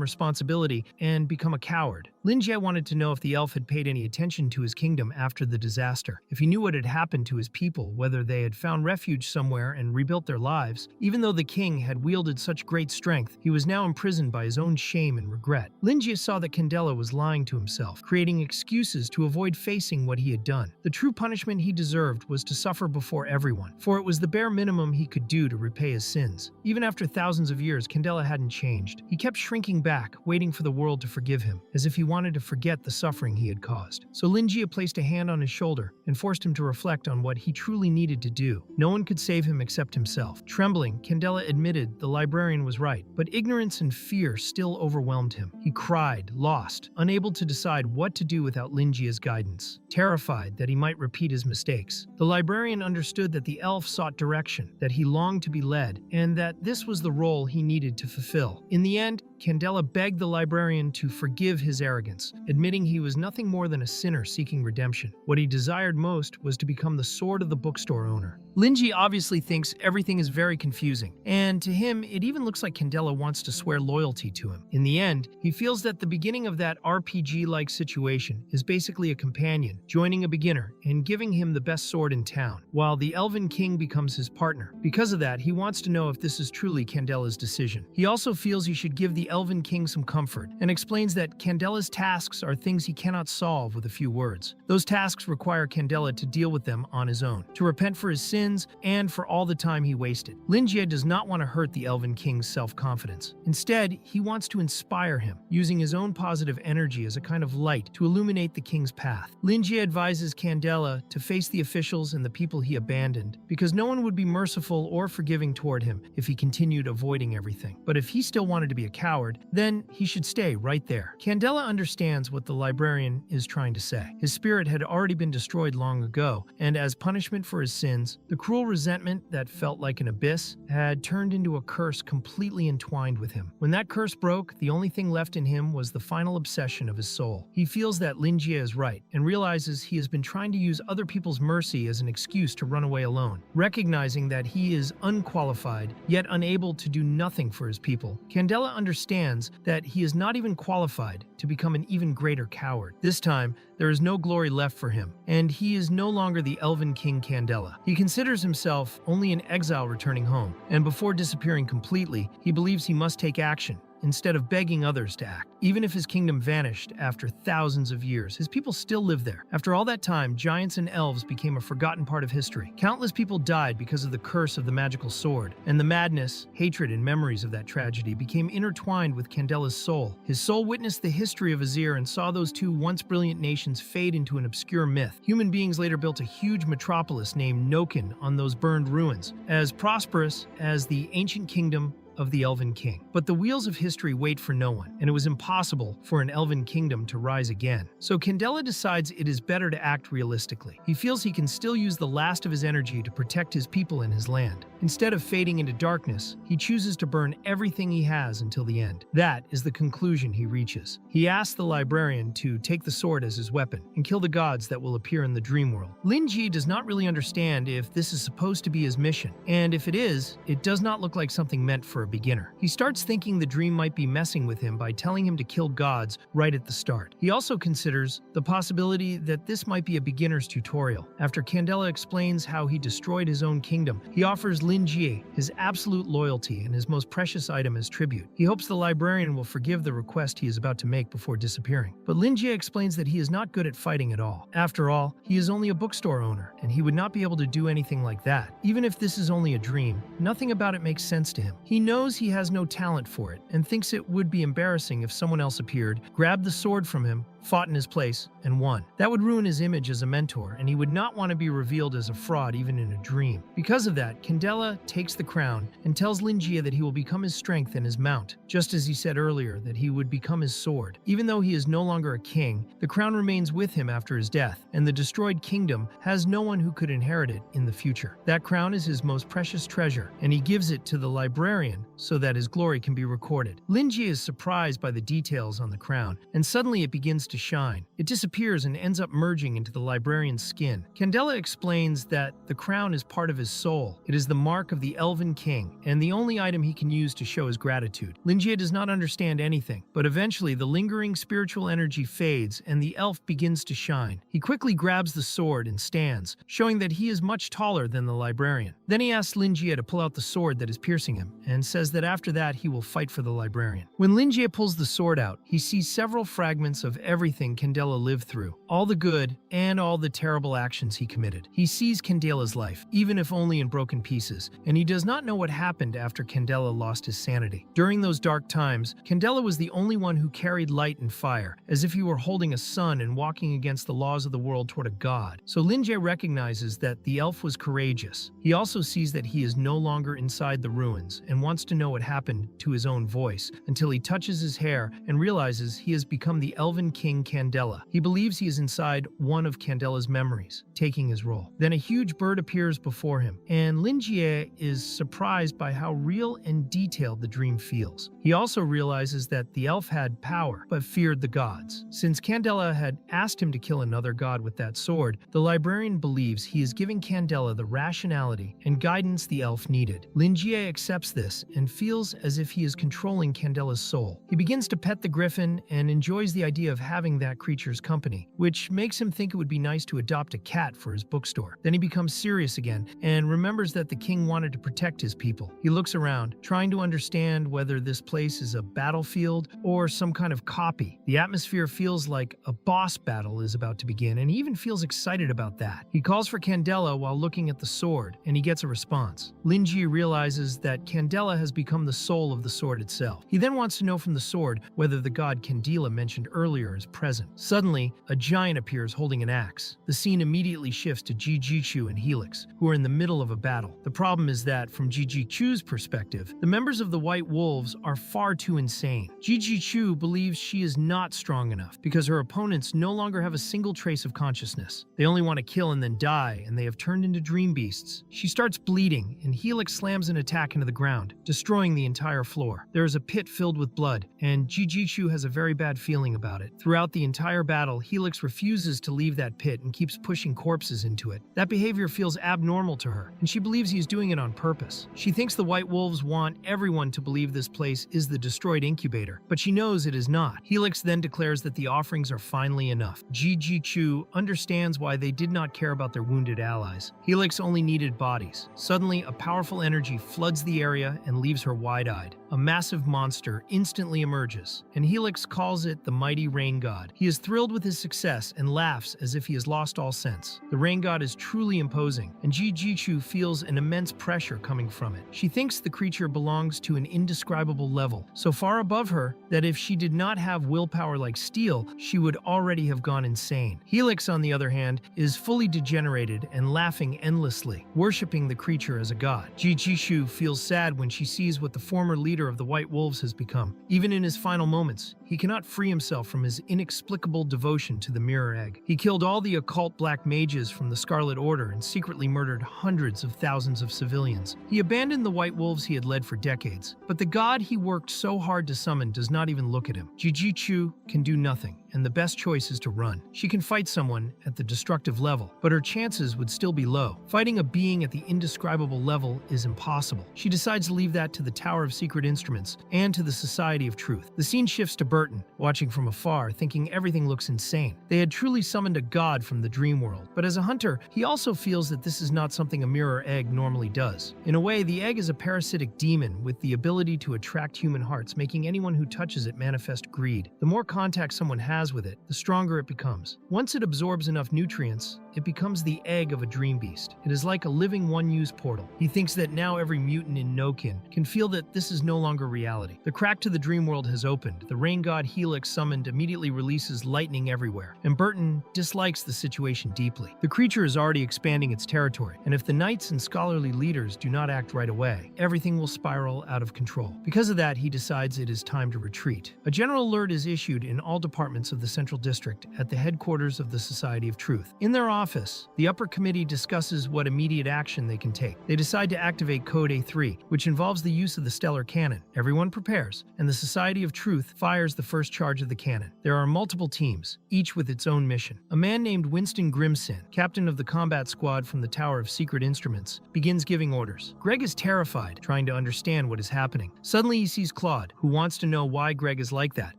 responsibility and become a coward. Linjie wanted to know if the elf had paid any attention to his kingdom after the disaster, if he knew what had happened to his people, whether they had found refuge somewhere and rebuilt their lives. Even though the king had wielded such great strength, he was now imprisoned by his own shame and regret. Linjie saw that Candela was lying to himself, creating excuses to avoid facing what he had done. The true punishment he deserved was to suffer before everyone, for it was the bare minimum he could do to repay his sins. Even after thousands of years, Candela hadn't changed. He kept shrinking back, waiting for the world to forgive him, as if he wanted to forget the suffering he had caused. So Linjia placed a hand on his shoulder and forced him to reflect on what he truly needed to do. No one could save him except himself. Trembling, Candela admitted the librarian was right, but ignorance and fear still overwhelmed him. He cried, lost, unable to decide what to do without Linjia's guidance, terrified that he might repeat his mistakes. The librarian understood that the elf sought direction, that he longed to be led, and that this was the role he needed to fulfill. In the end, Candela begged the librarian to forgive his arrogance, admitting he was nothing more than a sinner seeking redemption. What he desired most was to become the sword of the bookstore owner. Linji obviously thinks everything is very confusing, and to him, it even looks like Candela wants to swear loyalty to him. In the end, he feels that the beginning of that RPG-like situation is basically a companion, joining a beginner and giving him the best sword in town, while the Elven King becomes his partner. Because of that, he wants to know if this is truly Candela's decision. He also feels he should give the Elven King some comfort, and explains that Candela's tasks are things he cannot solve with a few words. Those tasks require Candela to deal with them on his own, to repent for his sins and for all the time he wasted. Linjie does not want to hurt the Elven King's self-confidence. Instead, he wants to inspire him, using his own positive energy as a kind of light to illuminate the king's path. Linjie advises Candela to face the officials and the people he abandoned, because no one would be merciful or forgiving toward him if he continued avoiding everything. But if he still wanted to be a coward, then he should stay right there. Candela understands what the librarian is trying to say. His spirit had already been destroyed long ago, and as punishment for his sins, the cruel resentment that felt like an abyss had turned into a curse completely entwined with him. When that curse broke, the only thing left in him was the final obsession of his soul. He feels that Linjie is right, and realizes he has been trying to use other people's mercy as an excuse to run away alone. Recognizing that he is unqualified, yet unable to do nothing for his people, Candela understands that he is not even qualified to become an even greater coward. This time, there is no glory left for him, and he is no longer the Elven King Candela. He considers himself only an exile returning home, and before disappearing completely, he believes he must take action, instead of begging others to act. Even if his kingdom vanished after thousands of years, his people still live there. After all that time, giants and elves became a forgotten part of history. Countless people died because of the curse of the magical sword, and the madness, hatred, and memories of that tragedy became intertwined with Candela's soul. His soul witnessed the history of Azir and saw those two once brilliant nations fade into an obscure myth. Human beings later built a huge metropolis named Noken on those burned ruins, as prosperous as the ancient kingdom of the Elven King. But the wheels of history wait for no one, and it was impossible for an Elven kingdom to rise again. So Candela decides it is better to act realistically. He feels he can still use the last of his energy to protect his people and his land. Instead of fading into darkness, he chooses to burn everything he has until the end. That is the conclusion he reaches. He asks the librarian to take the sword as his weapon and kill the gods that will appear in the dream world. Linji does not really understand if this is supposed to be his mission, and if it is, it does not look like something meant for a beginner. He starts thinking the dream might be messing with him by telling him to kill gods right at the start. He also considers the possibility that this might be a beginner's tutorial. After Candela explains how he destroyed his own kingdom, he offers Lin Jie his absolute loyalty and his most precious item as tribute. He hopes the librarian will forgive the request he is about to make before disappearing. But Lin Jie explains that he is not good at fighting at all. After all, he is only a bookstore owner, and he would not be able to do anything like that. Even if this is only a dream, nothing about it makes sense to him. He knows he has no talent for it, and thinks it would be embarrassing if someone else appeared, grabbed the sword from him, fought in his place, and won. That would ruin his image as a mentor, and he would not want to be revealed as a fraud even in a dream. Because of that, Candela takes the crown and tells Lin Jie that he will become his strength and his mount, just as he said earlier that he would become his sword. Even though he is no longer a king, the crown remains with him after his death, and the destroyed kingdom has no one who could inherit it in the future. That crown is his most precious treasure, and he gives it to the librarian so that his glory can be recorded. Lin Jie is surprised by the details on the crown, and suddenly it begins to shine. It disappears and ends up merging into the librarian's skin. Candela explains that the crown is part of his soul. It is the mark of the elven king, and the only item he can use to show his gratitude. Lin Jie does not understand anything, but eventually the lingering spiritual energy fades and the elf begins to shine. He quickly grabs the sword and stands, showing that he is much taller than the librarian. Then he asks Lin Jie to pull out the sword that is piercing him, and says that after that he will fight for the librarian. When Lin Jie pulls the sword out, he sees several fragments of everything Candela lived through, all the good and all the terrible actions he committed. He sees Candela's life, even if only in broken pieces, and he does not know what happened after Candela lost his sanity. During those dark times, Candela was the only one who carried light and fire, as if he were holding a sun and walking against the laws of the world toward a god. So Lin Jie recognizes that the elf was courageous. He also sees that he is no longer inside the ruins and wants to know what happened to his own voice, until he touches his hair and realizes he has become the elven king Candela. He believes he is inside one of Candela's memories, taking his role. Then a huge bird appears before him, and Lin Jie is surprised by how real and detailed the dream feels. He also realizes that the elf had power, but feared the gods. Since Candela had asked him to kill another god with that sword, the librarian believes he is giving Candela the rationality and guidance the elf needed. Lin Jie accepts this and feels as if he is controlling Candela's soul. He begins to pet the griffin and enjoys the idea of having that creature's company, which makes him think it would be nice to adopt a cat for his bookstore. Then he becomes serious again and remembers that the king wanted to protect his people. He looks around, trying to understand whether this place is a battlefield or some kind of copy. The atmosphere feels like a boss battle is about to begin, and he even feels excited about that. He calls for Candela while looking at the sword, and he gets a response. Lin Jie realizes that Candela has become the soul of the sword itself. He then wants to know from the sword whether the god Candela mentioned earlier is present. Suddenly, a giant appears holding an axe. The scene immediately shifts to Jijichu and Helix, who are in the middle of a battle. The problem is that, from Jijichu's perspective, the members of the White Wolves are far too insane. Jijichu believes she is not strong enough because her opponents no longer have a single trace of consciousness. They only want to kill and then die, and they have turned into dream beasts. She starts bleeding, and Helix slams an attack into the ground, destroying the entire floor. There is a pit filled with blood, and Jijichu has a very bad feeling about it. Throughout the entire battle, Helix refuses to leave that pit and keeps pushing corpses into it. That behavior feels abnormal to her, and she believes he's doing it on purpose. She thinks the White Wolves want everyone to believe this place is the destroyed incubator, but she knows it is not. Helix then declares that the offerings are finally enough. Jijichu understands why they did not care about their wounded allies. Helix only needed bodies. Suddenly, a powerful energy floods the area and leaves her wide-eyed. A massive monster instantly emerges, and Helix calls it the mighty rain god. He is thrilled with his success and laughs as if he has lost all sense. The rain god is truly imposing, and Jijichu feels an immense pressure coming from it. She thinks the creature belongs to an indescribable level, so far above her that if she did not have willpower like steel, she would already have gone insane. Helix, on the other hand, is fully degenerated and laughing endlessly, worshipping the creature as a god. Jijichu feels sad when she sees what the former leader of the White Wolves has become. Even in his final moments, he cannot free himself from his inexplicable devotion to the Mirror Egg. He killed all the occult black mages from the Scarlet Order and secretly murdered hundreds of thousands of civilians. He abandoned the White Wolves he had led for decades, but the god he worked so hard to summon does not even look at him. Jijichu can do nothing, and the best choice is to run. She can fight someone at the destructive level, but her chances would still be low. Fighting a being at the indescribable level is impossible. She decides to leave that to the Tower of Secret Instruments and to the Society of Truth. The scene shifts to Burton, watching from afar, thinking everything looks insane. They had truly summoned a god from the dream world, but as a hunter, he also feels that this is not something a mirror egg normally does. In a way, the egg is a parasitic demon with the ability to attract human hearts, making anyone who touches it manifest greed. The more contact someone has with it, the stronger it becomes. Once it absorbs enough nutrients, it becomes the egg of a dream beast. It is like a living one-use portal. He thinks that now every mutant in Nokin can feel that this is no longer reality. The crack to the dream world has opened. The rain god Helix summoned immediately releases lightning everywhere, and Burton dislikes the situation deeply. The creature is already expanding its territory, and if the knights and scholarly leaders do not act right away, everything will spiral out of control. Because of that, he decides it is time to retreat. A general alert is issued in all departments of the Central District at the headquarters of the Society of Truth. In their office, the upper committee discusses what immediate action they can take. They decide to activate Code A3, which involves the use of the stellar cannon. Everyone prepares, and the Society of Truth fires the first charge of the cannon. There are multiple teams, each with its own mission. A man named Winston Grimson, captain of the combat squad from the Tower of Secret Instruments, begins giving orders. Greg is terrified, trying to understand what is happening. Suddenly he sees Claude, who wants to know why Greg is like that,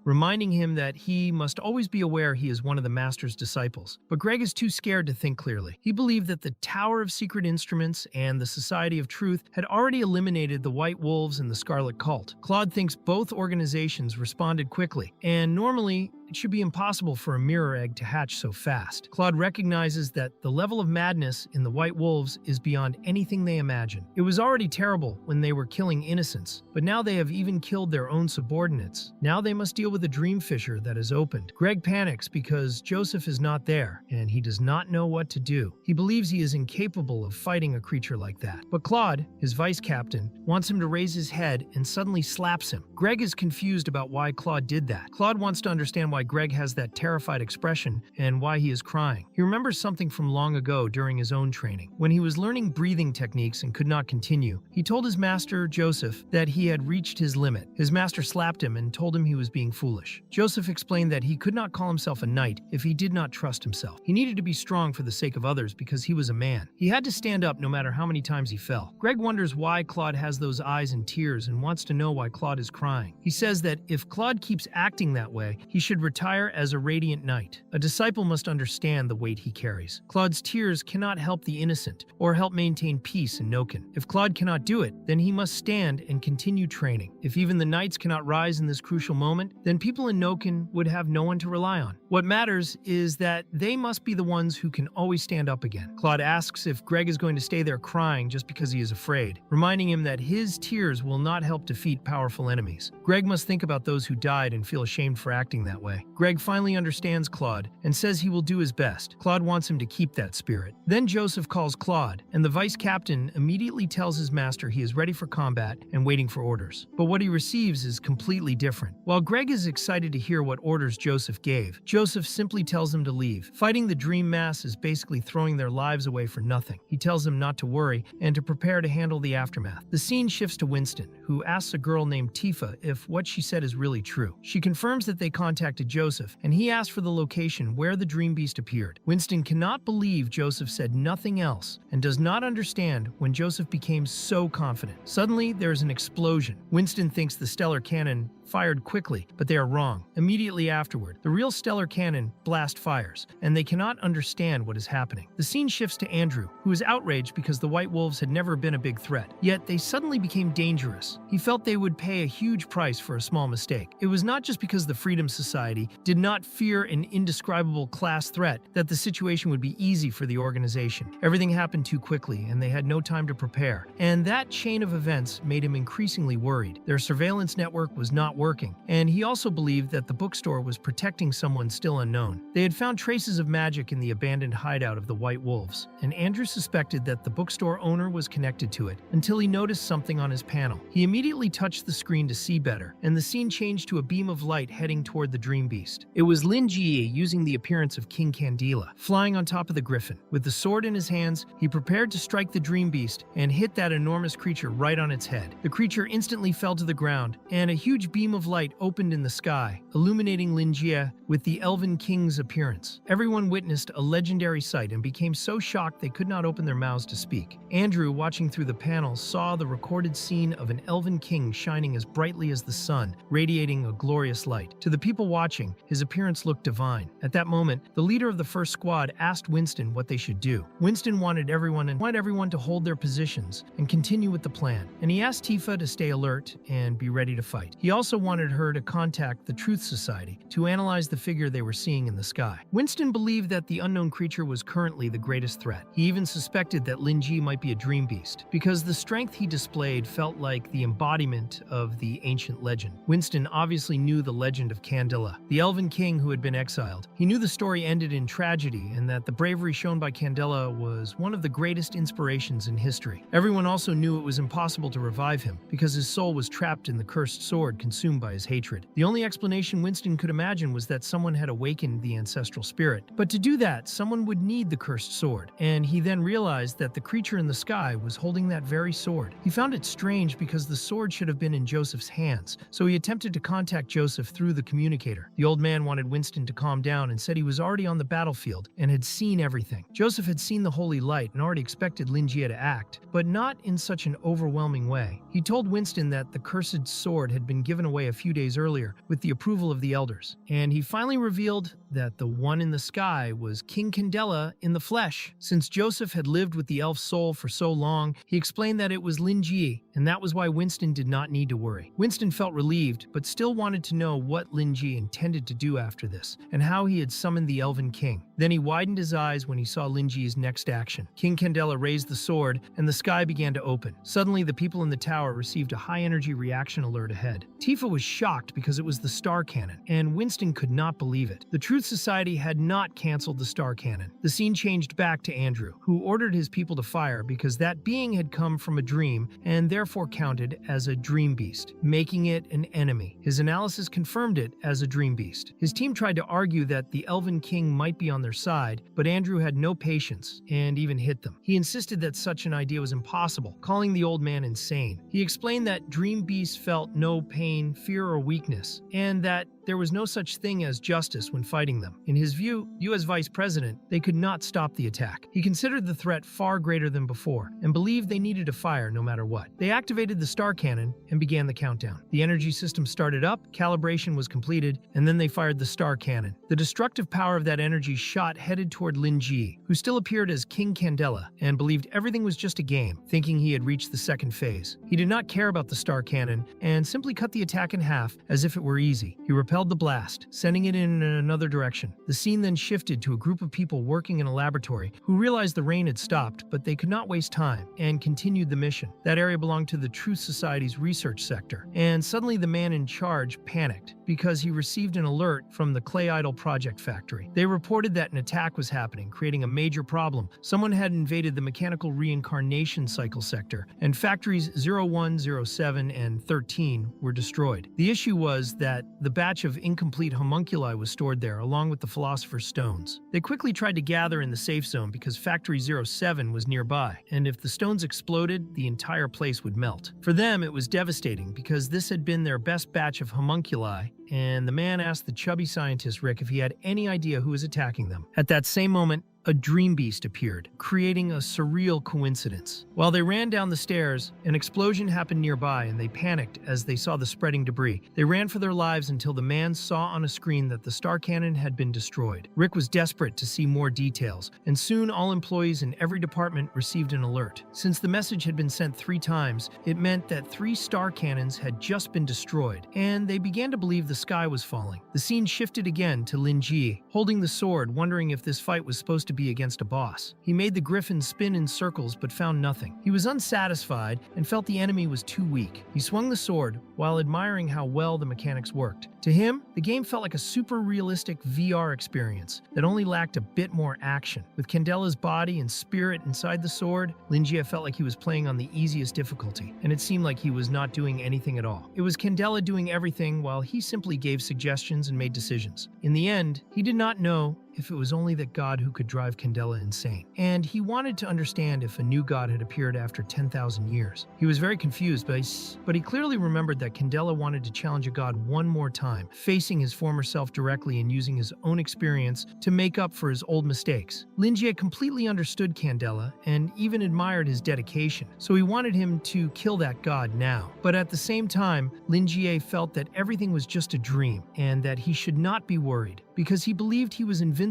reminding him that he must always be aware he is one of the Master's disciples. But Greg is too scared to think clearly. He believed that the Tower of Secret Instruments and the Society of Truth had already eliminated the White Wolves and the Scarlet Cult. Claude thinks both organizations responded quickly, and normally it should be impossible for a mirror egg to hatch so fast. Claude recognizes that the level of madness in the White Wolves is beyond anything they imagine. It was already terrible when they were killing innocents, but now they have even killed their own subordinates. Now they must deal with a dream fissure that has opened. Greg panics because Joseph is not there, and he does not know what to do. He believes he is incapable of fighting a creature like that. But Claude, his vice captain, wants him to raise his head and suddenly slaps him. Greg is confused about why Claude did that. Claude wants to understand why Greg has that terrified expression and why he is crying. He remembers something from long ago during his own training. When he was learning breathing techniques and could not continue, he told his master, Joseph, that he had reached his limit. His master slapped him and told him he was being foolish. Joseph explained that he could not call himself a knight if he did not trust himself. He needed to be strong for the sake of others because he was a man. He had to stand up no matter how many times he fell. Greg wonders why Claude has those eyes and tears and wants to know why Claude is crying. He says that if Claude keeps acting that way, he should retire as a radiant knight. A disciple must understand the weight he carries. Claude's tears cannot help the innocent or help maintain peace in Nokin. If Claude cannot do it, then he must stand and continue training. If even the knights cannot rise in this crucial moment, then people in Nokin would have no one to rely on. What matters is that they must be the ones who can always stand up again. Claude asks if Greg is going to stay there crying just because he is afraid, reminding him that his tears will not help defeat powerful enemies. Greg must think about those who died and feel ashamed for acting that way. Greg finally understands Claude and says he will do his best. Claude wants him to keep that spirit. Then Joseph calls Claude, and the vice captain immediately tells his master he is ready for combat and waiting for orders. But what he receives is completely different. While Greg is excited to hear what orders Joseph gave, Joseph simply tells him to leave. Fighting the dream mass is basically throwing their lives away for nothing. He tells them not to worry and to prepare to handle the aftermath. The scene shifts to Winston, who asks a girl named Tifa if what she said is really true. She confirms that they contacted Joseph, and he asks for the location where the dream beast appeared. Winston cannot believe Joseph said nothing else and does not understand when Joseph became so confident. Suddenly, there is an explosion. Winston thinks the stellar cannon fired quickly, but they are wrong. Immediately afterward, the real stellar cannon blast fires, and they cannot understand what is happening. The scene shifts to Andrew, who is outraged because the White Wolves had never been a big threat, yet they suddenly became dangerous. He felt they would pay a huge price for a small mistake. It was not just because the Freedom Society did not fear an indescribable class threat that the situation would be easy for the organization. Everything happened too quickly, and they had no time to prepare, and that chain of events made him increasingly worried. Their surveillance network was not working, and he also believed that the bookstore was protecting someone still unknown. They had found traces of magic in the abandoned hideout of the White Wolves, and Andrew suspected that the bookstore owner was connected to it until he noticed something on his panel. He immediately touched the screen to see better, and the scene changed to a beam of light heading toward the dream dream beast. It was Lin Jie using the appearance of King Candela, flying on top of the griffin. With the sword in his hands, he prepared to strike the dream beast and hit that enormous creature right on its head. The creature instantly fell to the ground, and a huge beam of light opened in the sky, illuminating Lin Jie with the Elven King's appearance. Everyone witnessed a legendary sight and became so shocked they could not open their mouths to speak. Andrew, watching through the panels, saw the recorded scene of an Elven King shining as brightly as the sun, radiating a glorious light. To the people watching, his appearance looked divine. At that moment, the leader of the first squad asked Winston what they should do. Winston wanted everyone to hold their positions and continue with the plan, and he asked Tifa to stay alert and be ready to fight. He also wanted her to contact the Truth Society to analyze the figure they were seeing in the sky. Winston believed that the unknown creature was currently the greatest threat. He even suspected that Lin Jie might be a dream beast, because the strength he displayed felt like the embodiment of the ancient legend. Winston obviously knew the legend of Candela, the Elven King who had been exiled. He knew the story ended in tragedy and that the bravery shown by Candela was one of the greatest inspirations in history. Everyone also knew it was impossible to revive him because his soul was trapped in the cursed sword consumed by his hatred. The only explanation Winston could imagine was that someone had awakened the ancestral spirit. But to do that, someone would need the cursed sword, and he then realized that the creature in the sky was holding that very sword. He found it strange because the sword should have been in Joseph's hands, so he attempted to contact Joseph through the communicator. The old man wanted Winston to calm down and said he was already on the battlefield and had seen everything. Joseph had seen the holy light and already expected Lin Jie to act, but not in such an overwhelming way. He told Winston that the cursed sword had been given away a few days earlier with the approval of the elders, and he finally revealed that the one in the sky was King Candela in the flesh. Since Joseph had lived with the elf soul for so long, he explained that it was Lin Jie, and that was why Winston did not need to worry. Winston felt relieved, but still wanted to know what Lin Jie intended to do after this, and how he had summoned the Elven King. Then he widened his eyes when he saw Lin Jie's next action. King Candela raised the sword, and the sky began to open. Suddenly, the people in the tower received a high-energy reaction alert ahead. Tifa was shocked because it was the star cannon, and Winston could not believe it. The Truth Society had not canceled the star cannon. The scene changed back to Andrew, who ordered his people to fire because that being had come from a dream and therefore counted as a dream beast, making it an enemy. His analysis confirmed it as a dream beast. His team tried to argue that the Elven King might be on their side, but Andrew had no patience and even hit them. He insisted that such an idea was impossible, calling the old man insane. He explained that dream beasts felt no pain, fear, or weakness, and that there was no such thing as justice when fighting them. In his view, as vice president, they could not stop the attack. He considered the threat far greater than before and believed they needed to fire no matter what. They activated the star cannon and began the countdown. The energy system started up, calibration was completed, and then they fired the star cannon. The destructive power of that energy shot headed toward Lin Jie, who still appeared as King Candela and believed everything was just a game, thinking he had reached the second phase. He did not care about the star cannon and simply cut the attack in half as if it were easy. He repelled the blast, sending it in another direction. The scene then shifted to a group of people working in a laboratory who realized the rain had stopped, but they could not waste time and continued the mission. That area belonged to the Truth Society's research sector, and suddenly the man in charge panicked because he received an alert from the Clay Idol project factory. They reported that an attack was happening, creating a major problem. Someone had invaded the mechanical reincarnation cycle sector, and factories 01, 07, and 13 were destroyed. The issue was that the batch of incomplete homunculi was stored there, along with the Philosopher's Stones. They quickly tried to gather in the safe zone because Factory 07 was nearby, and if the stones exploded, the entire place would melt. For them, it was devastating because this had been their best batch of homunculi, and the man asked the chubby scientist Rick if he had any idea who was attacking them. At that same moment, a dream beast appeared, creating a surreal coincidence. While they ran down the stairs, an explosion happened nearby and they panicked as they saw the spreading debris. They ran for their lives until the man saw on a screen that the star cannon had been destroyed. Rick was desperate to see more details, and soon all employees in every department received an alert. Since the message had been sent 3 times, it meant that 3 star cannons had just been destroyed, and they began to believe the sky was falling. The scene shifted again to Lin Jie, holding the sword, wondering if this fight was supposed to be against a boss. He made the griffin spin in circles but found nothing. He was unsatisfied and felt the enemy was too weak. He swung the sword while admiring how well the mechanics worked. To him, the game felt like a super realistic VR experience that only lacked a bit more action. With Candela's body and spirit inside the sword, Lingia felt like he was playing on the easiest difficulty, and it seemed like he was not doing anything at all. It was Candela doing everything while he simply gave suggestions and made decisions. In the end, he did not know if it was only that god who could drive Candela insane. And he wanted to understand if a new god had appeared after 10,000 years. He was very confused, but he clearly remembered that Candela wanted to challenge a god one more time, facing his former self directly and using his own experience to make up for his old mistakes. Linjie completely understood Candela and even admired his dedication, so he wanted him to kill that god now. But at the same time, Linjie felt that everything was just a dream and that he should not be worried, because he believed he was invincible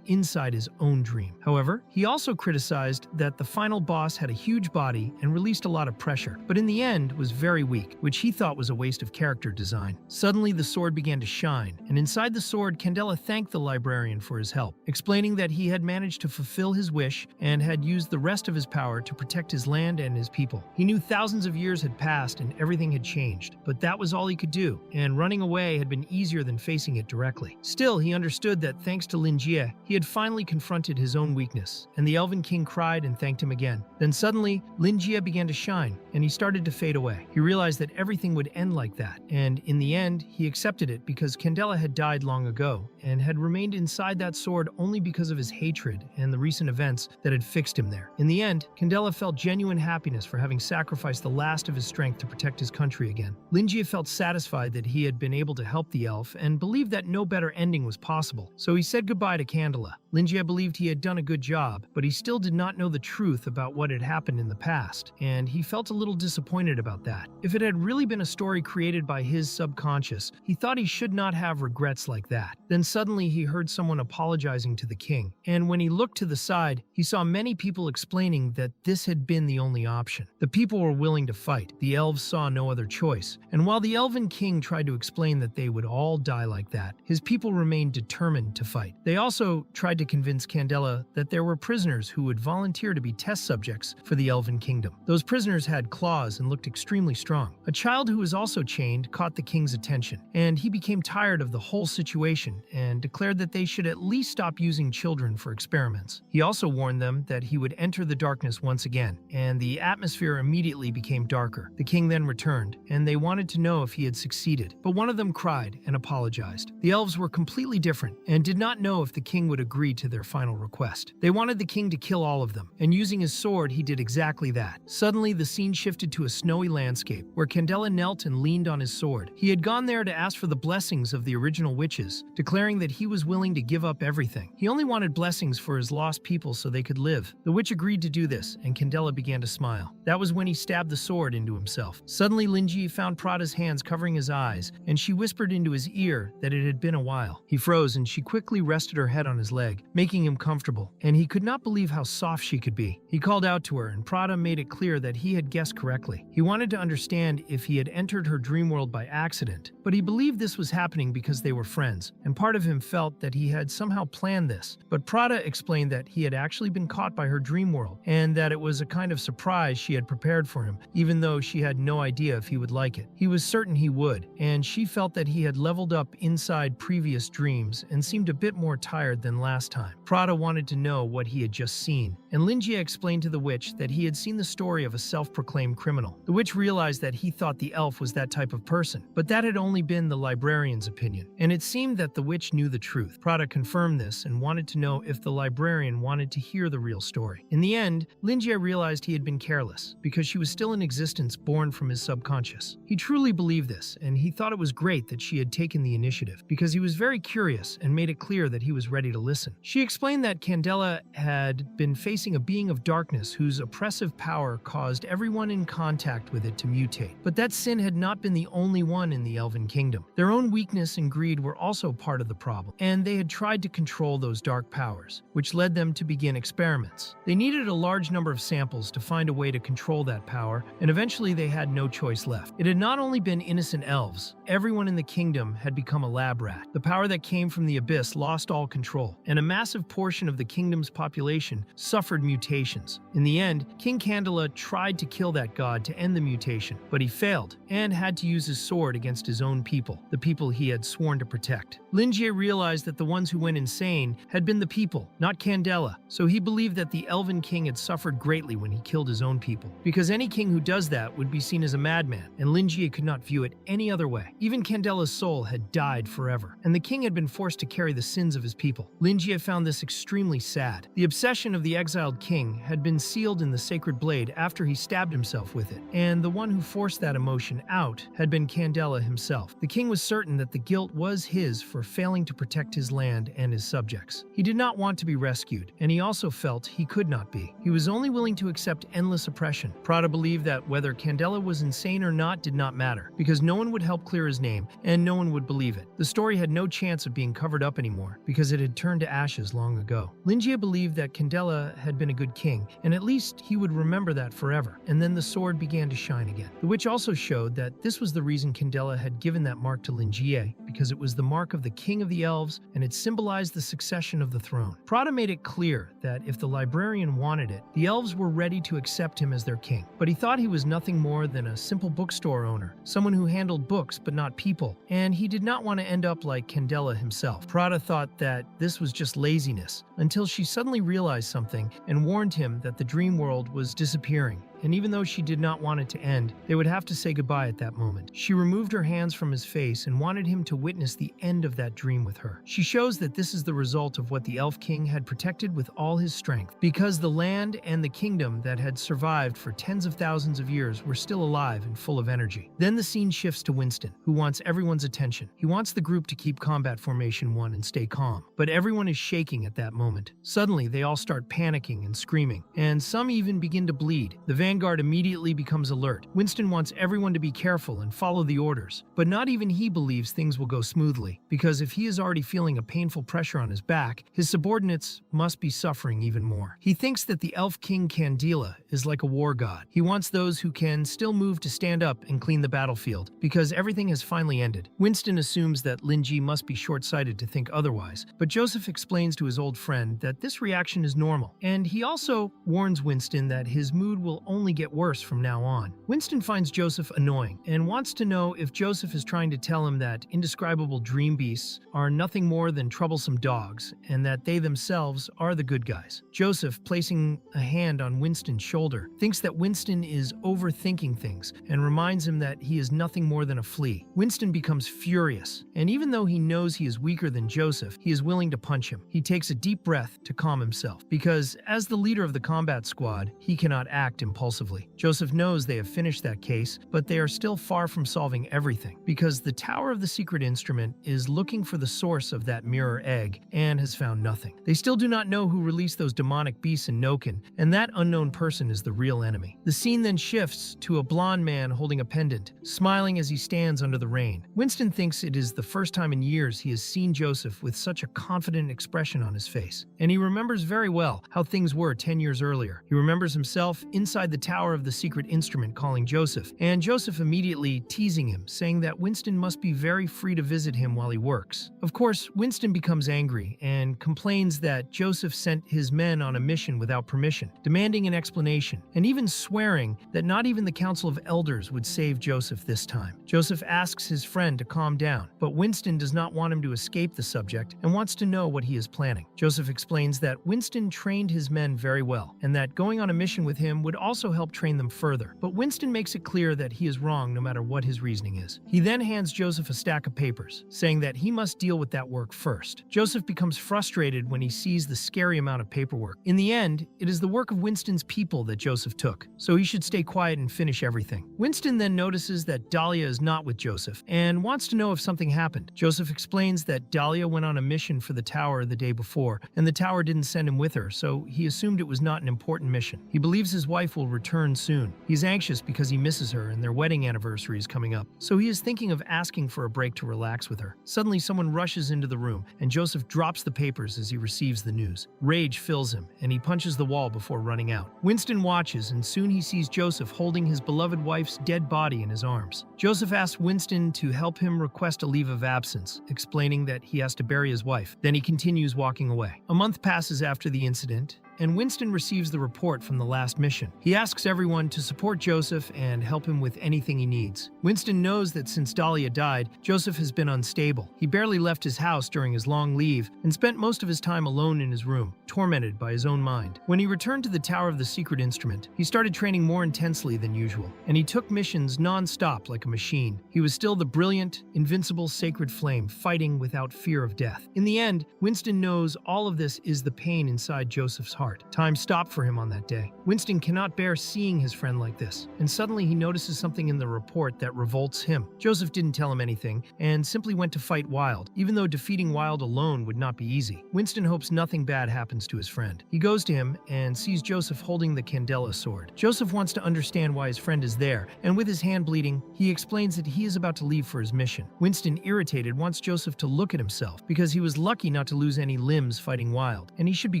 inside his own dream. However, he also criticized that the final boss had a huge body and released a lot of pressure, but in the end was very weak, which he thought was a waste of character design. Suddenly, the sword began to shine, and inside the sword, Candela thanked the librarian for his help, explaining that he had managed to fulfill his wish and had used the rest of his power to protect his land and his people. He knew thousands of years had passed and everything had changed, but that was all he could do, and running away had been easier than facing it directly. Still, he understood that thanks to Linjie, he had finally confronted his own weakness, and the Elven King cried and thanked him again. Then suddenly, Linjie began to shine, and he started to fade away. He realized that everything would end like that, and in the end, he accepted it because Candela had died long ago and had remained inside that sword only because of his hatred and the recent events that had fixed him there. In the end, Candela felt genuine happiness for having sacrificed the last of his strength to protect his country again. Linjie felt satisfied that he had been able to help the elf and believed that no better ending was possible, so he said goodbye to Candela. Linjie believed he had done a good job, but he still did not know the truth about what had happened in the past, and he felt a little disappointed about that. If it had really been a story created by his subconscious, he thought he should not have regrets like that. Then suddenly he heard someone apologizing to the king, and when he looked to the side, he saw many people explaining that this had been the only option. The people were willing to fight. The elves saw no other choice, and while the Elven King tried to explain that they would all die like that, his people remained determined to fight. They also tried to convince Candela that there were prisoners who would volunteer to be test subjects for the Elven Kingdom. Those prisoners had claws and looked extremely strong. A child who was also chained caught the king's attention, and he became tired of the whole situation and declared that they should at least stop using children for experiments. He also warned them that he would enter the darkness once again, and the atmosphere immediately became darker. The king then returned, and they wanted to know if he had succeeded, but one of them cried and apologized. The elves were completely different and did not know if the king would agree to their final request. They wanted the king to kill all of them, and using his sword, he did exactly that. Suddenly, the scene shifted to a snowy landscape, where Candela knelt and leaned on his sword. He had gone there to ask for the blessings of the original witches, declaring that he was willing to give up everything. He only wanted blessings for his lost people so they could live. The witch agreed to do this, and Candela began to smile. That was when he stabbed the sword into himself. Suddenly, Linjie found Prada's hands covering his eyes, and she whispered into his ear that it had been a while. He froze, and she quickly rested her head on his leg, making him comfortable, and he could not believe how soft she could be. He called out to her, and Prada made it clear that he had guessed correctly. He wanted to understand if he had entered her dream world by accident, but he believed this was happening because they were friends, and part of him felt that he had somehow planned this. But Prada explained that he had actually been caught by her dream world, and that it was a kind of surprise she had prepared for him, even though she had no idea if he would like it. He was certain he would, and she felt that he had leveled up inside previous dreams and seemed a bit more tired than last time. Prada wanted to know what he had just seen, and Linjie explained to the witch that he had seen the story of a self-proclaimed criminal. The witch realized that he thought the elf was that type of person, but that had only been the librarian's opinion, and it seemed that the witch knew the truth. Prada confirmed this and wanted to know if the librarian wanted to hear the real story. In the end, Linjie realized he had been careless, because she was still in existence born from his subconscious. He truly believed this, and he thought it was great that she had taken the initiative, because he was very curious and made it clear that he was ready to listen. She explained that Candela had been facing a being of darkness whose oppressive power caused everyone in contact with it to mutate, but that sin had not been the only one in the Elven Kingdom. Their own weakness and greed were also part of the problem, and they had tried to control those dark powers, which led them to begin experiments. They needed a large number of samples to find a way to control that power, and eventually they had no choice left. It had not only been innocent elves, everyone in the kingdom had become a lab rat. The power that came from the abyss lost all control, and a massive portion of the kingdom's population suffered mutations. In the end, King Candela tried to kill that god to end the mutation, but he failed and had to use his sword against his own people, the people he had sworn to protect. Linjie realized that the ones who went insane had been the people, not Candela, so he believed that the elven king had suffered greatly when he killed his own people, because any king who does that would be seen as a madman, and Linjie could not view it any other way. Even Candela's soul had died forever, and the king had been forced to carry the sins of his people. Linjie found this extremely sad. The obsession of the exiled king had been sealed in the sacred blade after he stabbed himself with it, and the one who forced that emotion out had been Candela himself. The king was certain that the guilt was his for failing to protect his land and his subjects. He did not want to be rescued, and he also felt he could not be. He was only willing to accept endless oppression. Prada believed that whether Candela was insane or not did not matter, because no one would help clear his name, and no one would believe it. The story had no chance of being covered up anymore, because it had turned to ashes long ago. Linjie believed that Candela had been a good king, and at least he would remember that forever. And then the sword began to shine again. The witch also showed that this was the reason Candela had given that mark to Linjie, because it was the mark of the king of the elves, and it symbolized the succession of the throne. Prada made it clear that if the librarian wanted it, the elves were ready to accept him as their king. But he thought he was nothing more than a simple bookstore owner, someone who handled books but not people, and he did not want to end up like Candela himself. Prada thought that this was just laziness, until she suddenly realized something and warned him that the dream world was disappearing. And even though she did not want it to end, they would have to say goodbye at that moment. She removed her hands from his face and wanted him to witness the end of that dream with her. She shows that this is the result of what the Elf King had protected with all his strength, because the land and the kingdom that had survived for tens of thousands of years were still alive and full of energy. Then the scene shifts to Winston, who wants everyone's attention. He wants the group to keep combat formation 1 and stay calm, but everyone is shaking at that moment. Suddenly, they all start panicking and screaming, and some even begin to bleed. The Vanguard immediately becomes alert. Winston wants everyone to be careful and follow the orders, but not even he believes things will go smoothly, because if he is already feeling a painful pressure on his back, his subordinates must be suffering even more. He thinks that the Elf King Candela is like a war god. He wants those who can still move to stand up and clean the battlefield, because everything has finally ended. Winston assumes that Linjie must be short-sighted to think otherwise, but Joseph explains to his old friend that this reaction is normal, and he also warns Winston that his mood will only get worse from now on. Winston finds Joseph annoying and wants to know if Joseph is trying to tell him that indescribable dream beasts are nothing more than troublesome dogs and that they themselves are the good guys. Joseph, placing a hand on Winston's shoulder, thinks that Winston is overthinking things and reminds him that he is nothing more than a flea. Winston becomes furious, and even though he knows he is weaker than Joseph, he is willing to punch him. He takes a deep breath to calm himself, because as the leader of the combat squad, he cannot act impulsively. Joseph knows they have finished that case, but they are still far from solving everything, because the Tower of the Secret Instrument is looking for the source of that mirror egg and has found nothing. They still do not know who released those demonic beasts in Noken, and that unknown person is the real enemy. The scene then shifts to a blonde man holding a pendant, smiling as he stands under the rain. Winston thinks it is the first time in years he has seen Joseph with such a confident expression on his face, and he remembers very well how things were 10 years earlier. He remembers himself inside the Tower of the Secret Instrument calling Joseph, and Joseph immediately teasing him, saying that Winston must be very free to visit him while he works. Of course, Winston becomes angry and complains that Joseph sent his men on a mission without permission, demanding an explanation, and even swearing that not even the Council of Elders would save Joseph this time. Joseph asks his friend to calm down, but Winston does not want him to escape the subject and wants to know what he is planning. Joseph explains that Winston trained his men very well, and that going on a mission with him would also help train them further. But Winston makes it clear that he is wrong no matter what his reasoning is. He then hands Joseph a stack of papers, saying that he must deal with that work first. Joseph becomes frustrated when he sees the scary amount of paperwork. In the end, it is the work of Winston's people that Joseph took, so he should stay quiet and finish everything. Winston then notices that Dahlia is not with Joseph and wants to know if something happened. Joseph explains that Dahlia went on a mission for the tower the day before, and the tower didn't send him with her, so he assumed it was not an important mission. He believes his wife will return soon. He's anxious because he misses her and their wedding anniversary is coming up, so he is thinking of asking for a break to relax with her. Suddenly, someone rushes into the room, and Joseph drops the papers as he receives the news. Rage fills him, and he punches the wall before running out. Winston watches, and soon he sees Joseph holding his beloved wife's dead body in his arms. Joseph asks Winston to help him request a leave of absence, explaining that he has to bury his wife. Then he continues walking away. A month passes after the incident, and Winston receives the report from the last mission. He asks everyone to support Joseph and help him with anything he needs. Winston knows that since Dahlia died, Joseph has been unstable. He barely left his house during his long leave and spent most of his time alone in his room, tormented by his own mind. When he returned to the Tower of the Secret Instrument, he started training more intensely than usual, and he took missions non-stop like a machine. He was still the brilliant, invincible sacred flame, fighting without fear of death. In the end, Winston knows all of this is the pain inside Joseph's heart. Time stopped for him on that day. Winston cannot bear seeing his friend like this, and suddenly he notices something in the report that revolts him. Joseph didn't tell him anything, and simply went to fight Wild, even though defeating Wild alone would not be easy. Winston hopes nothing bad happens to his friend. He goes to him and sees Joseph holding the Candela sword. Joseph wants to understand why his friend is there, and with his hand bleeding, he explains that he is about to leave for his mission. Winston, irritated, wants Joseph to look at himself, because he was lucky not to lose any limbs fighting Wild, and he should be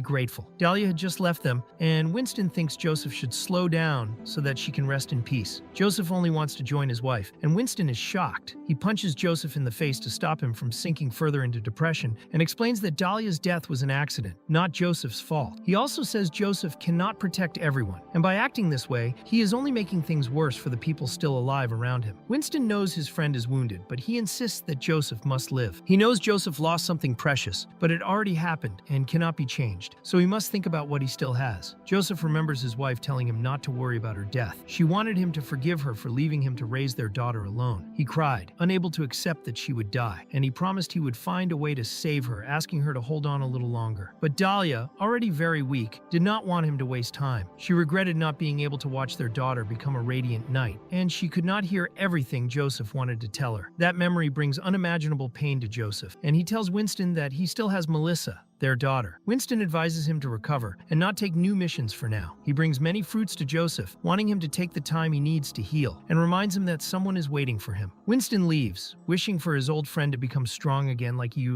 grateful. Dahlia had just left them, and Winston thinks Joseph should slow down so that she can rest in peace. Joseph only wants to join his wife, and Winston is shocked. He punches Joseph in the face to stop him from sinking further into depression, and explains that Dahlia's death was an accident, not Joseph's fault. He also says Joseph cannot protect everyone, and by acting this way, he is only making things worse for the people still alive around him. Winston knows his friend is wounded, but he insists that Joseph must live. He knows Joseph lost something precious, but it already happened and cannot be changed, so he must think about what he still has. Joseph remembers his wife telling him not to worry about her death. She wanted him to forgive her for leaving him to raise their daughter alone. He cried, unable to accept that she would die, and he promised he would find a way to save her, asking her to hold on a little longer. But Dahlia, already very weak, did not want him to waste time. She regretted not being able to watch their daughter become a radiant knight, and she could not hear everything Joseph wanted to tell her. That memory brings unimaginable pain to Joseph, and he tells Winston that he still has Melissa, their daughter. Winston advises him to recover and not take new missions for now. He brings many fruits to Joseph, wanting him to take the time he needs to heal, and reminds him that someone is waiting for him. Winston leaves, wishing for his old friend to become strong again like he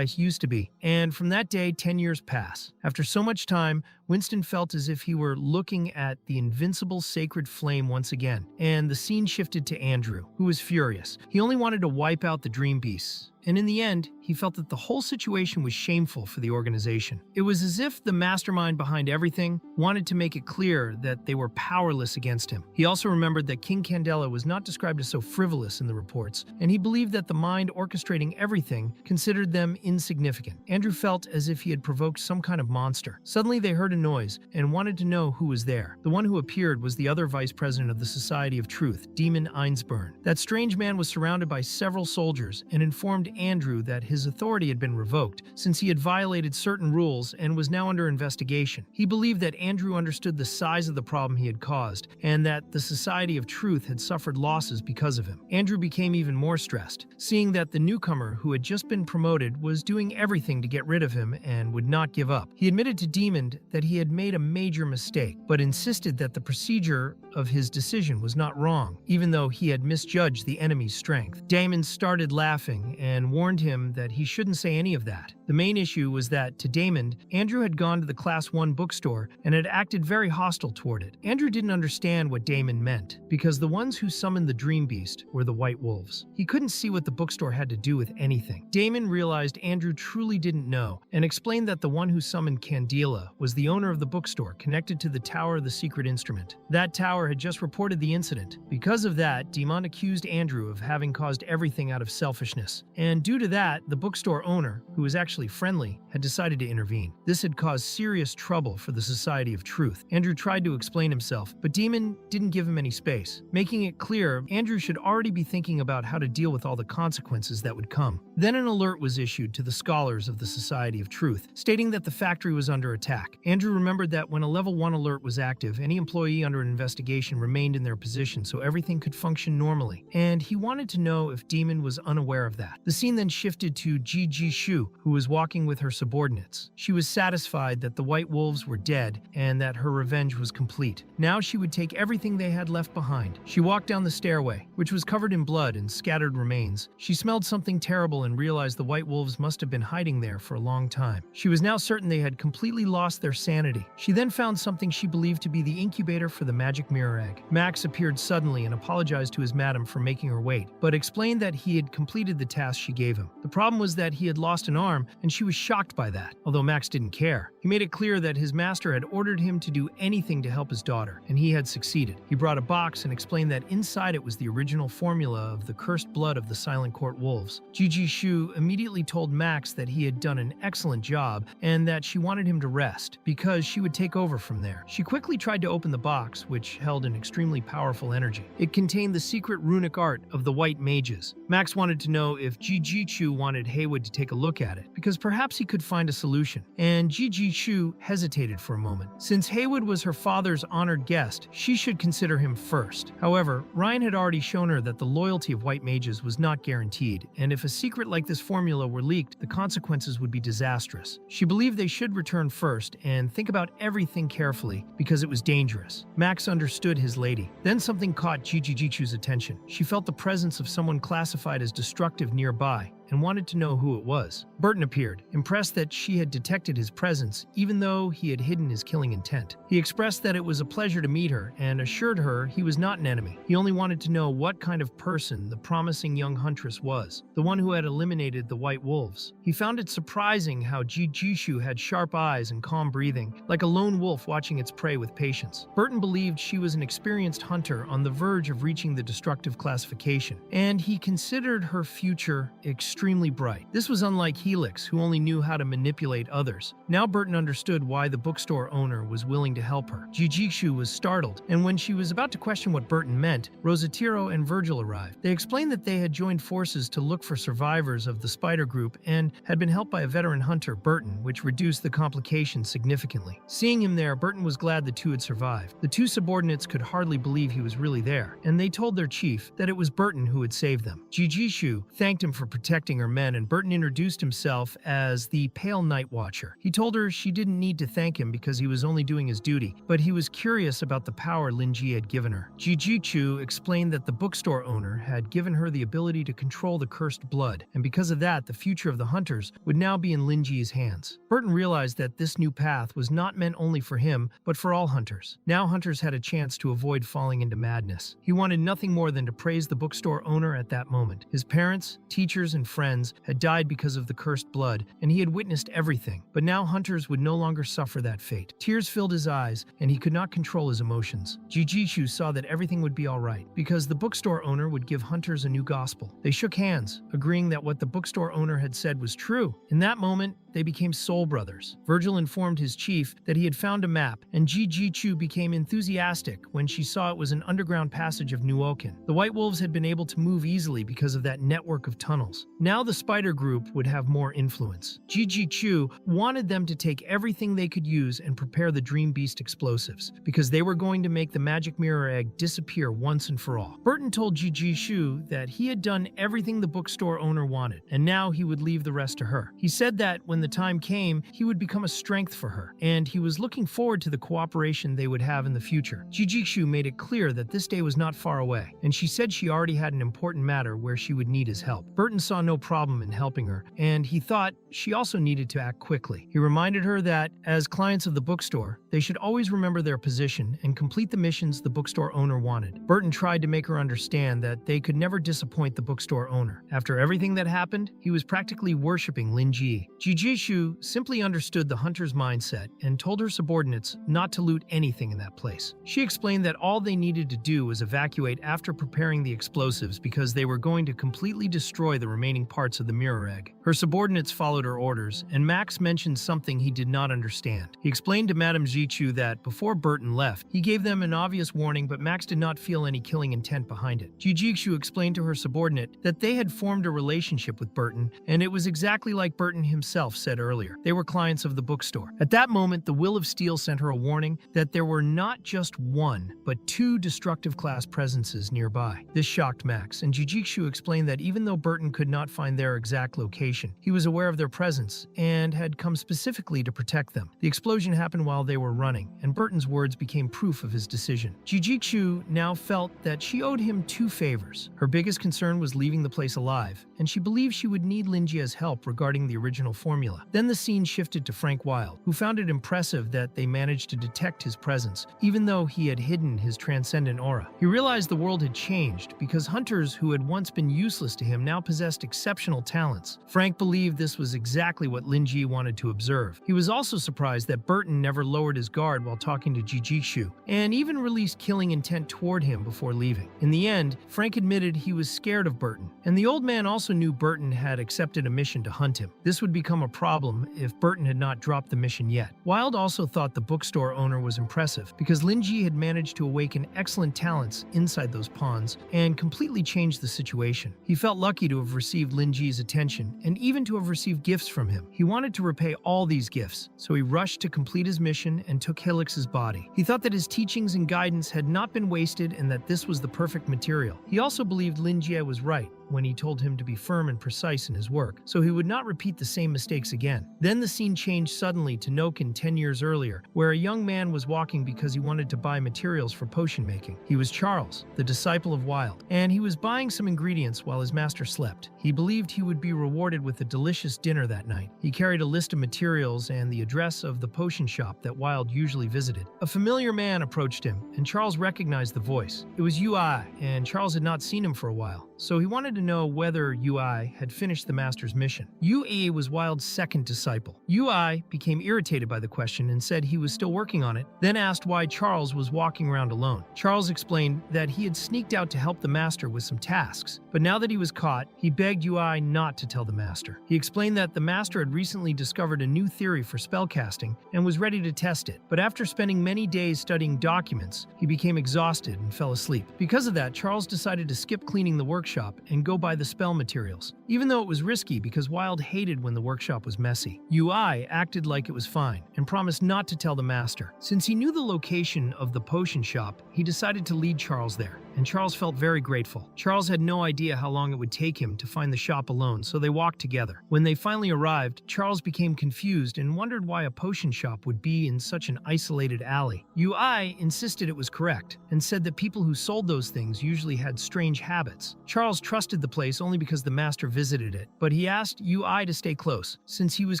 used to be. And from that day, 10 years pass. After so much time, Winston felt as if he were looking at the invincible sacred flame once again, and the scene shifted to Andrew, who was furious. He only wanted to wipe out the dream beasts, and in the end, he felt that the whole situation was shameful for the organization. It was as if the mastermind behind everything wanted to make it clear that they were powerless against him. He also remembered that King Candela was not described as so frivolous in the reports, and he believed that the mind orchestrating everything considered them insignificant. Andrew felt as if he had provoked some kind of monster. Suddenly they heard a noise and wanted to know who was there. The one who appeared was the other vice president of the Society of Truth, Demon Einsburn. That strange man was surrounded by several soldiers and informed Andrew that his authority had been revoked since he had violated certain rules and was now under investigation. He believed that Andrew understood the size of the problem he had caused and that the Society of Truth had suffered losses because of him. Andrew became even more stressed, seeing that the newcomer who had just been promoted was doing everything to get rid of him and would not give up. He admitted to Demon that he had made a major mistake, but insisted that the procedure of his decision was not wrong, even though he had misjudged the enemy's strength. Damon started laughing and warned him that he shouldn't say any of that. The main issue was that, to Damon, Andrew had gone to the Class 1 bookstore and had acted very hostile toward it. Andrew didn't understand what Damon meant, because the ones who summoned the Dream Beast were the White Wolves. He couldn't see what the bookstore had to do with anything. Damon realized Andrew truly didn't know, and explained that the one who summoned Candela was the owner of the bookstore connected to the Tower of the Secret Instrument. That tower had just reported the incident. Because of that, Demon accused Andrew of having caused everything out of selfishness, and due to that, the bookstore owner, who was actually friendly, had decided to intervene. This had caused serious trouble for the Society of Truth. Andrew tried to explain himself, but Demon didn't give him any space, making it clear Andrew should already be thinking about how to deal with all the consequences that would come. Then an alert was issued to the scholars of the Society of Truth, stating that the factory was under attack. Andrew remembered that when a level 1 alert was active, any employee under an investigation remained in their position so everything could function normally, and he wanted to know if Demon was unaware of that. The scene then shifted to Ji Shu, who was walking with her subordinates. She was satisfied that the white wolves were dead and that her revenge was complete. Now she would take everything they had left behind. She walked down the stairway, which was covered in blood and scattered remains. She smelled something terrible and realized the white wolves must have been hiding there for a long time. She was now certain they had completely lost their sanity. She then found something she believed to be the incubator for the magic mirror egg. Max appeared suddenly and apologized to his madam for making her wait, but explained that he had completed the task she gave him. The problem was that he had lost an arm, and she was shocked by that, although Max didn't care. He made it clear that his master had ordered him to do anything to help his daughter, and he had succeeded. He brought a box and explained that inside it was the original formula of the cursed blood of the Silent Court wolves. Ji Shu immediately told Max that he had done an excellent job and that she wanted him to rest, because she would take over from there. She quickly tried to open the box, which held an extremely powerful energy. It contained the secret runic art of the white mages. Max wanted to know if Ji Shu wanted Haywood to take a look at it, because perhaps he could find a solution. And Ji Shu hesitated for a moment. Since Haywood was her father's honored guest, she should consider him first. However, Ryan had already shown her that the loyalty of white mages was not guaranteed, and if a secret like this formula were leaked, the consequences would be disastrous. She believed they should return first and think about everything carefully, because it was dangerous. Max understood his lady. Then something caught Ji Shu's attention. She felt the presence of someone classified as destructive nearby, and wanted to know who it was. Burton appeared, impressed that she had detected his presence, even though he had hidden his killing intent. He expressed that it was a pleasure to meet her, and assured her he was not an enemy. He only wanted to know what kind of person the promising young huntress was, the one who had eliminated the white wolves. He found it surprising how Ji Shu had sharp eyes and calm breathing, like a lone wolf watching its prey with patience. Burton believed she was an experienced hunter on the verge of reaching the destructive classification, and he considered her future extremely bright. This was unlike Helix, who only knew how to manipulate others. Now Burton understood why the bookstore owner was willing to help her. Ji Shu was startled, and when she was about to question what Burton meant, Rosatiro and Virgil arrived. They explained that they had joined forces to look for survivors of the spider group and had been helped by a veteran hunter, Burton, which reduced the complications significantly. Seeing him there, Burton was glad the two had survived. The two subordinates could hardly believe he was really there, and they told their chief that it was Burton who had saved them. Ji Shu thanked him for protecting her men, and Burton introduced himself as the Pale Night Watcher. He told her she didn't need to thank him because he was only doing his duty, but he was curious about the power Lin Ji had given her. Ji Shu explained that the bookstore owner had given her the ability to control the cursed blood, and because of that, the future of the hunters would now be in Lin Ji's hands. Burton realized that this new path was not meant only for him, but for all hunters. Now hunters had a chance to avoid falling into madness. He wanted nothing more than to praise the bookstore owner at that moment. His parents, teachers, and friends had died because of the cursed blood, and he had witnessed everything, but now hunters would no longer suffer that fate. Tears filled his eyes, and he could not control his emotions. Ji Shu saw that everything would be all right, because the bookstore owner would give hunters a new gospel. They shook hands, agreeing that what the bookstore owner had said was true. In that moment, they became soul brothers. Virgil informed his chief that he had found a map, and Ji Shu became enthusiastic when she saw it was an underground passage of Nuoken. The White Wolves had been able to move easily because of that network of tunnels. Now the spider group would have more influence. Ji Shu wanted them to take everything they could use and prepare the Dream Beast explosives, because they were going to make the magic mirror egg disappear once and for all. Burton told Ji Shu that he had done everything the bookstore owner wanted, and now he would leave the rest to her. He said that when the time came, he would become a strength for her, and he was looking forward to the cooperation they would have in the future. Ji Shu made it clear that this day was not far away, and she said she already had an important matter where she would need his help. Burton saw no problem in helping her, and he thought she also needed to act quickly. He reminded her that, as clients of the bookstore, they should always remember their position and complete the missions the bookstore owner wanted. Burton tried to make her understand that they could never disappoint the bookstore owner. After everything that happened, he was practically worshipping Lin Ji. Ji Shu simply understood the hunter's mindset and told her subordinates not to loot anything in that place. She explained that all they needed to do was evacuate after preparing the explosives because they were going to completely destroy the remaining parts of the mirror egg. Her subordinates followed her orders, and Max mentioned something he did not understand. He explained to Madame Jichu that before Burton left, he gave them an obvious warning, but Max did not feel any killing intent behind it. Jichu explained to her subordinate that they had formed a relationship with Burton, and it was exactly like Burton himself said earlier. They were clients of the bookstore. At that moment, the Will of Steel sent her a warning that there were not just one, but two destructive class presences nearby. This shocked Max, and Jujitsu explained that even though Burton could not find their exact location, he was aware of their presence and had come specifically to protect them. The explosion happened while they were running, and Burton's words became proof of his decision. Jujitsu now felt that she owed him two favors. Her biggest concern was leaving the place alive, and she believed she would need Linjia's help regarding the original formula. Then the scene shifted to Frank Wilde, who found it impressive that they managed to detect his presence, even though he had hidden his transcendent aura. He realized the world had changed because hunters who had once been useless to him now possessed exceptional talents. Frank believed this was exactly what Linji wanted to observe. He was also surprised that Burton never lowered his guard while talking to Jujitsu, and even released killing intent toward him before leaving. In the end, Frank admitted he was scared of Burton, and the old man also knew Burton had accepted a mission to hunt him. This would become a problem if Burton had not dropped the mission yet. Wilde also thought the bookstore owner was impressive because Linji had managed to awaken excellent talents inside those pawns and completely changed the situation. He felt lucky to have received Linji's attention and even to have received gifts from him. He wanted to repay all these gifts, so he rushed to complete his mission and took Helix's body. He thought that his teachings and guidance had not been wasted and that this was the perfect material. He also believed Linjie was right when he told him to be firm and precise in his work, so he would not repeat the same mistakes again. Then the scene changed suddenly to Noken 10 years earlier, where a young man was walking because he wanted to buy materials for potion making. He was Charles, the disciple of Wilde, and he was buying some ingredients while his master slept. He believed he would be rewarded with a delicious dinner that night. He carried a list of materials and the address of the potion shop that Wilde usually visited. A familiar man approached him, and Charles recognized the voice. It was UI, and Charles had not seen him for a while, so he wanted to know whether UI had finished the master's mission. UE was Wilde's second disciple. UI became irritated by the question and said he was still working on it, then asked why Charles was walking around alone. Charles explained that he had sneaked out to help the master with some tasks, but now that he was caught, he begged UI not to tell the master. He explained that the master had recently discovered a new theory for spellcasting and was ready to test it, but after spending many days studying documents, he became exhausted and fell asleep. Because of that, Charles decided to skip cleaning the workshop and go buy the spell materials, even though it was risky because Wilde hated when the workshop was messy. UI acted like it was fine and promised not to tell the master. Since he knew the location of the potion shop, he decided to lead Charles there, and Charles felt very grateful. Charles had no idea how long it would take him to find the shop alone, so they walked together. When they finally arrived, Charles became confused and wondered why a potion shop would be in such an isolated alley. UI insisted it was correct and said that people who sold those things usually had strange habits. Charles trusted the place only because the master visited it, but he asked UI to stay close, since he was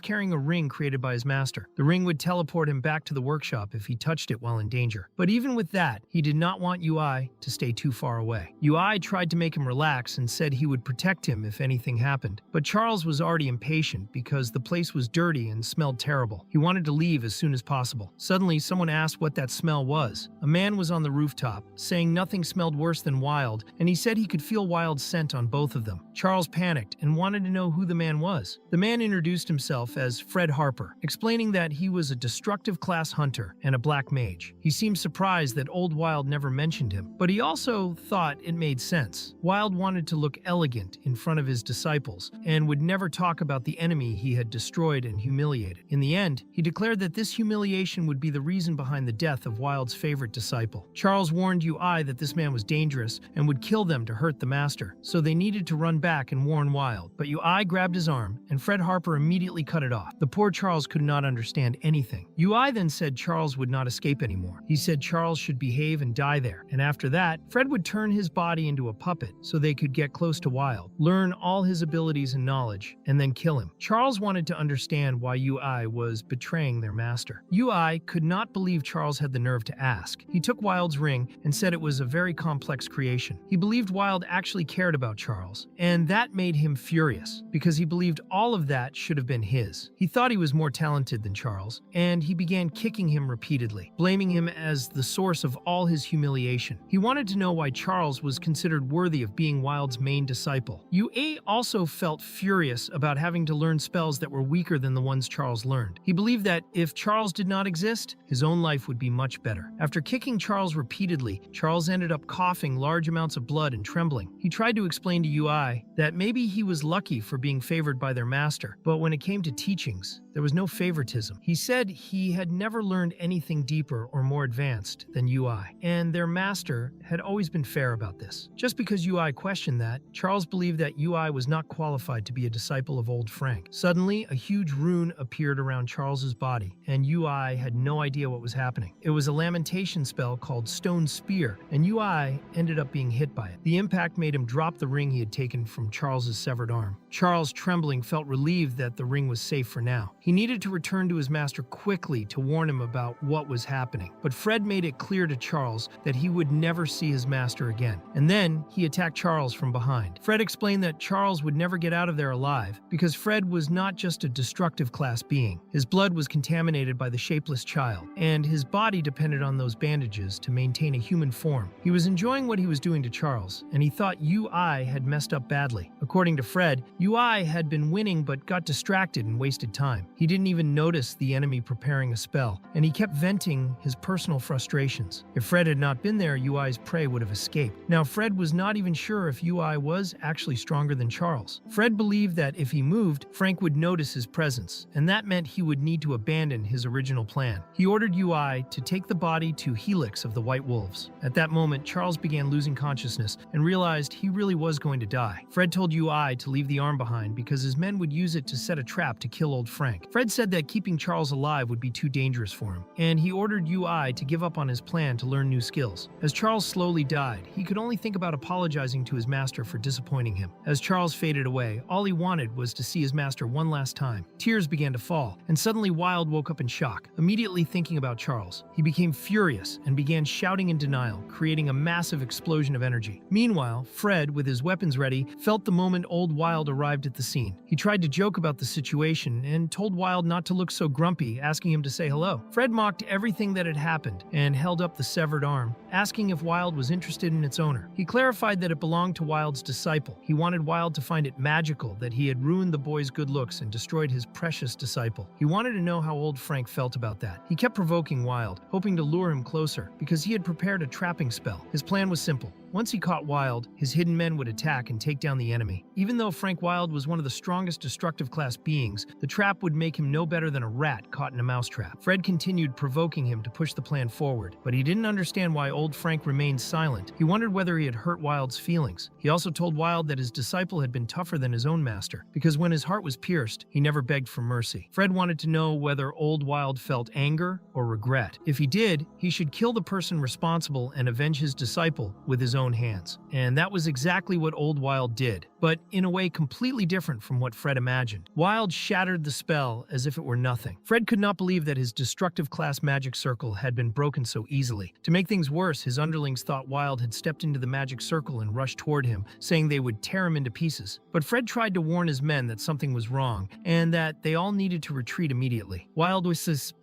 carrying a ring created by his master. The ring would teleport him back to the workshop if he touched it while in danger. But even with that, he did not want UI to stay too far away. UI tried to make him relax and said he would protect him if anything happened, but Charles was already impatient because the place was dirty and smelled terrible. He wanted to leave as soon as possible. Suddenly, someone asked what that smell was. A man was on the rooftop, saying nothing smelled worse than Wilde, and he said he could feel Wilde's scent on both of them. Charles panicked and wanted to know who the man was. The man introduced himself as Fred Harper, explaining that he was a destructive class hunter and a black mage. He seemed surprised that old Wilde never mentioned him, but he also thought it made sense. Wilde wanted to look elegant in front of his disciples and would never talk about the enemy he had destroyed and humiliated. In the end, he declared that this humiliation would be the reason behind the death of Wilde's favorite disciple. Charles warned UI that this man was dangerous and would kill them to hurt the master, so they needed to run back and warn Wilde. But UI grabbed his arm, and Fred Harper immediately cut it off. The poor Charles could not understand anything. UI then said Charles would not escape anymore. He said Charles should behave and die there, and after that, Fred would turn his body into a puppet so they could get close to Wilde, learn all his abilities and knowledge, and then kill him. Charles wanted to understand why UI was betraying their master. UI could not believe Charles had the nerve to ask. He took Wilde's ring and said it was a very complex creation. He believed Wilde actually cared about Charles, and that made him furious because he believed all of that should have been his. He thought he was more talented than Charles, and he began kicking him repeatedly, blaming him as the source of all his humiliation. He wanted to know know why Charles was considered worthy of being Wild's main disciple. Yu also felt furious about having to learn spells that were weaker than the ones Charles learned. He believed that if Charles did not exist, his own life would be much better. After kicking Charles repeatedly, Charles ended up coughing large amounts of blood and trembling. He tried to explain to Ui that maybe he was lucky for being favored by their master, but when it came to teachings, there was no favoritism. He said he had never learned anything deeper or more advanced than Ui, and their master had always been fair about this. Just because Ui questioned that, Charles believed that Ui was not qualified to be a disciple of Old Frank. Suddenly, a huge rune appeared around Charles's body, and Ui had no idea what was happening. It was a lamentation spell called Stone Spear, and Ui ended up being hit by it. The impact made him drop the ring he had taken from Charles's severed arm. Charles, trembling, felt relieved that the ring was safe for now. He needed to return to his master quickly to warn him about what was happening, but Fred made it clear to Charles that he would never see his master again. And then he attacked Charles from behind. Fred explained that Charles would never get out of there alive because Fred was not just a destructive class being. His blood was contaminated by the shapeless child, and his body depended on those bandages to maintain a human form. He was enjoying what he was doing to Charles, and he thought Ui had messed up badly. According to Fred, Ui had been winning but got distracted and wasted time. He didn't even notice the enemy preparing a spell, and he kept venting his personal frustrations. If Fred had not been there, Ui's prey would have escaped. Now, Fred was not even sure if Ui was actually stronger than Charles. Fred believed that if he moved, Frank would notice his presence, and that meant he would need to abandon his original plan. He ordered Ui to take the body to Helix of the White Wolves. At that moment, Charles began losing consciousness and realized he really was going to die. Fred told Ui to leave the arm behind because his men would use it to set a trap to kill Old Frank. Fred said that keeping Charles alive would be too dangerous for him, and he ordered Ui to give up on his plan to learn new skills. As Charles slowly died, he could only think about apologizing to his master for disappointing him. As Charles faded away, all he wanted was to see his master one last time. Tears began to fall, and suddenly Wild woke up in shock, immediately thinking about Charles. He became furious and began shouting in denial, creating a massive explosion of energy. Meanwhile, Fred, with his weapons ready, felt the moment old Wild arrived at the scene. He tried to joke about the situation and told Wild not to look so grumpy, asking him to say hello. Fred mocked everything that had happened and held up the severed arm, asking if Wild was interested in its owner. He clarified that it belonged to Wild's disciple. He wanted Wild to find it magical that he had ruined the boy's good looks and destroyed his precious disciple. He wanted to know how old Frank felt about that. He kept provoking Wild, hoping to lure him closer, because he had prepared a trapping spell. His plan was simple. Once he caught Wild, his hidden men would attack and take down the enemy. Even though Frank Wild was one of the strongest destructive class beings, the trap would make him no better than a rat caught in a mousetrap. Fred continued provoking him to push the plan forward, but he didn't understand why old Frank remained silent. He wondered whether he had hurt Wild's feelings. He also told Wild that his disciple had been tougher than his own master, because when his heart was pierced, he never begged for mercy. Fred wanted to know whether old Wild felt anger or regret. If he did, he should kill the person responsible and avenge his disciple with his own hands. And that was exactly what old Wild did, but in a way completely different from what Fred imagined. Wild shattered the spell as if it were nothing. Fred could not believe that his destructive class magic circle had been broken so easily. To make things worse, his underlings thought Wild had stepped into the magic circle and rushed toward him, saying they would tear him into pieces. But Fred tried to warn his men that something was wrong, and that they all needed to retreat immediately. Wild,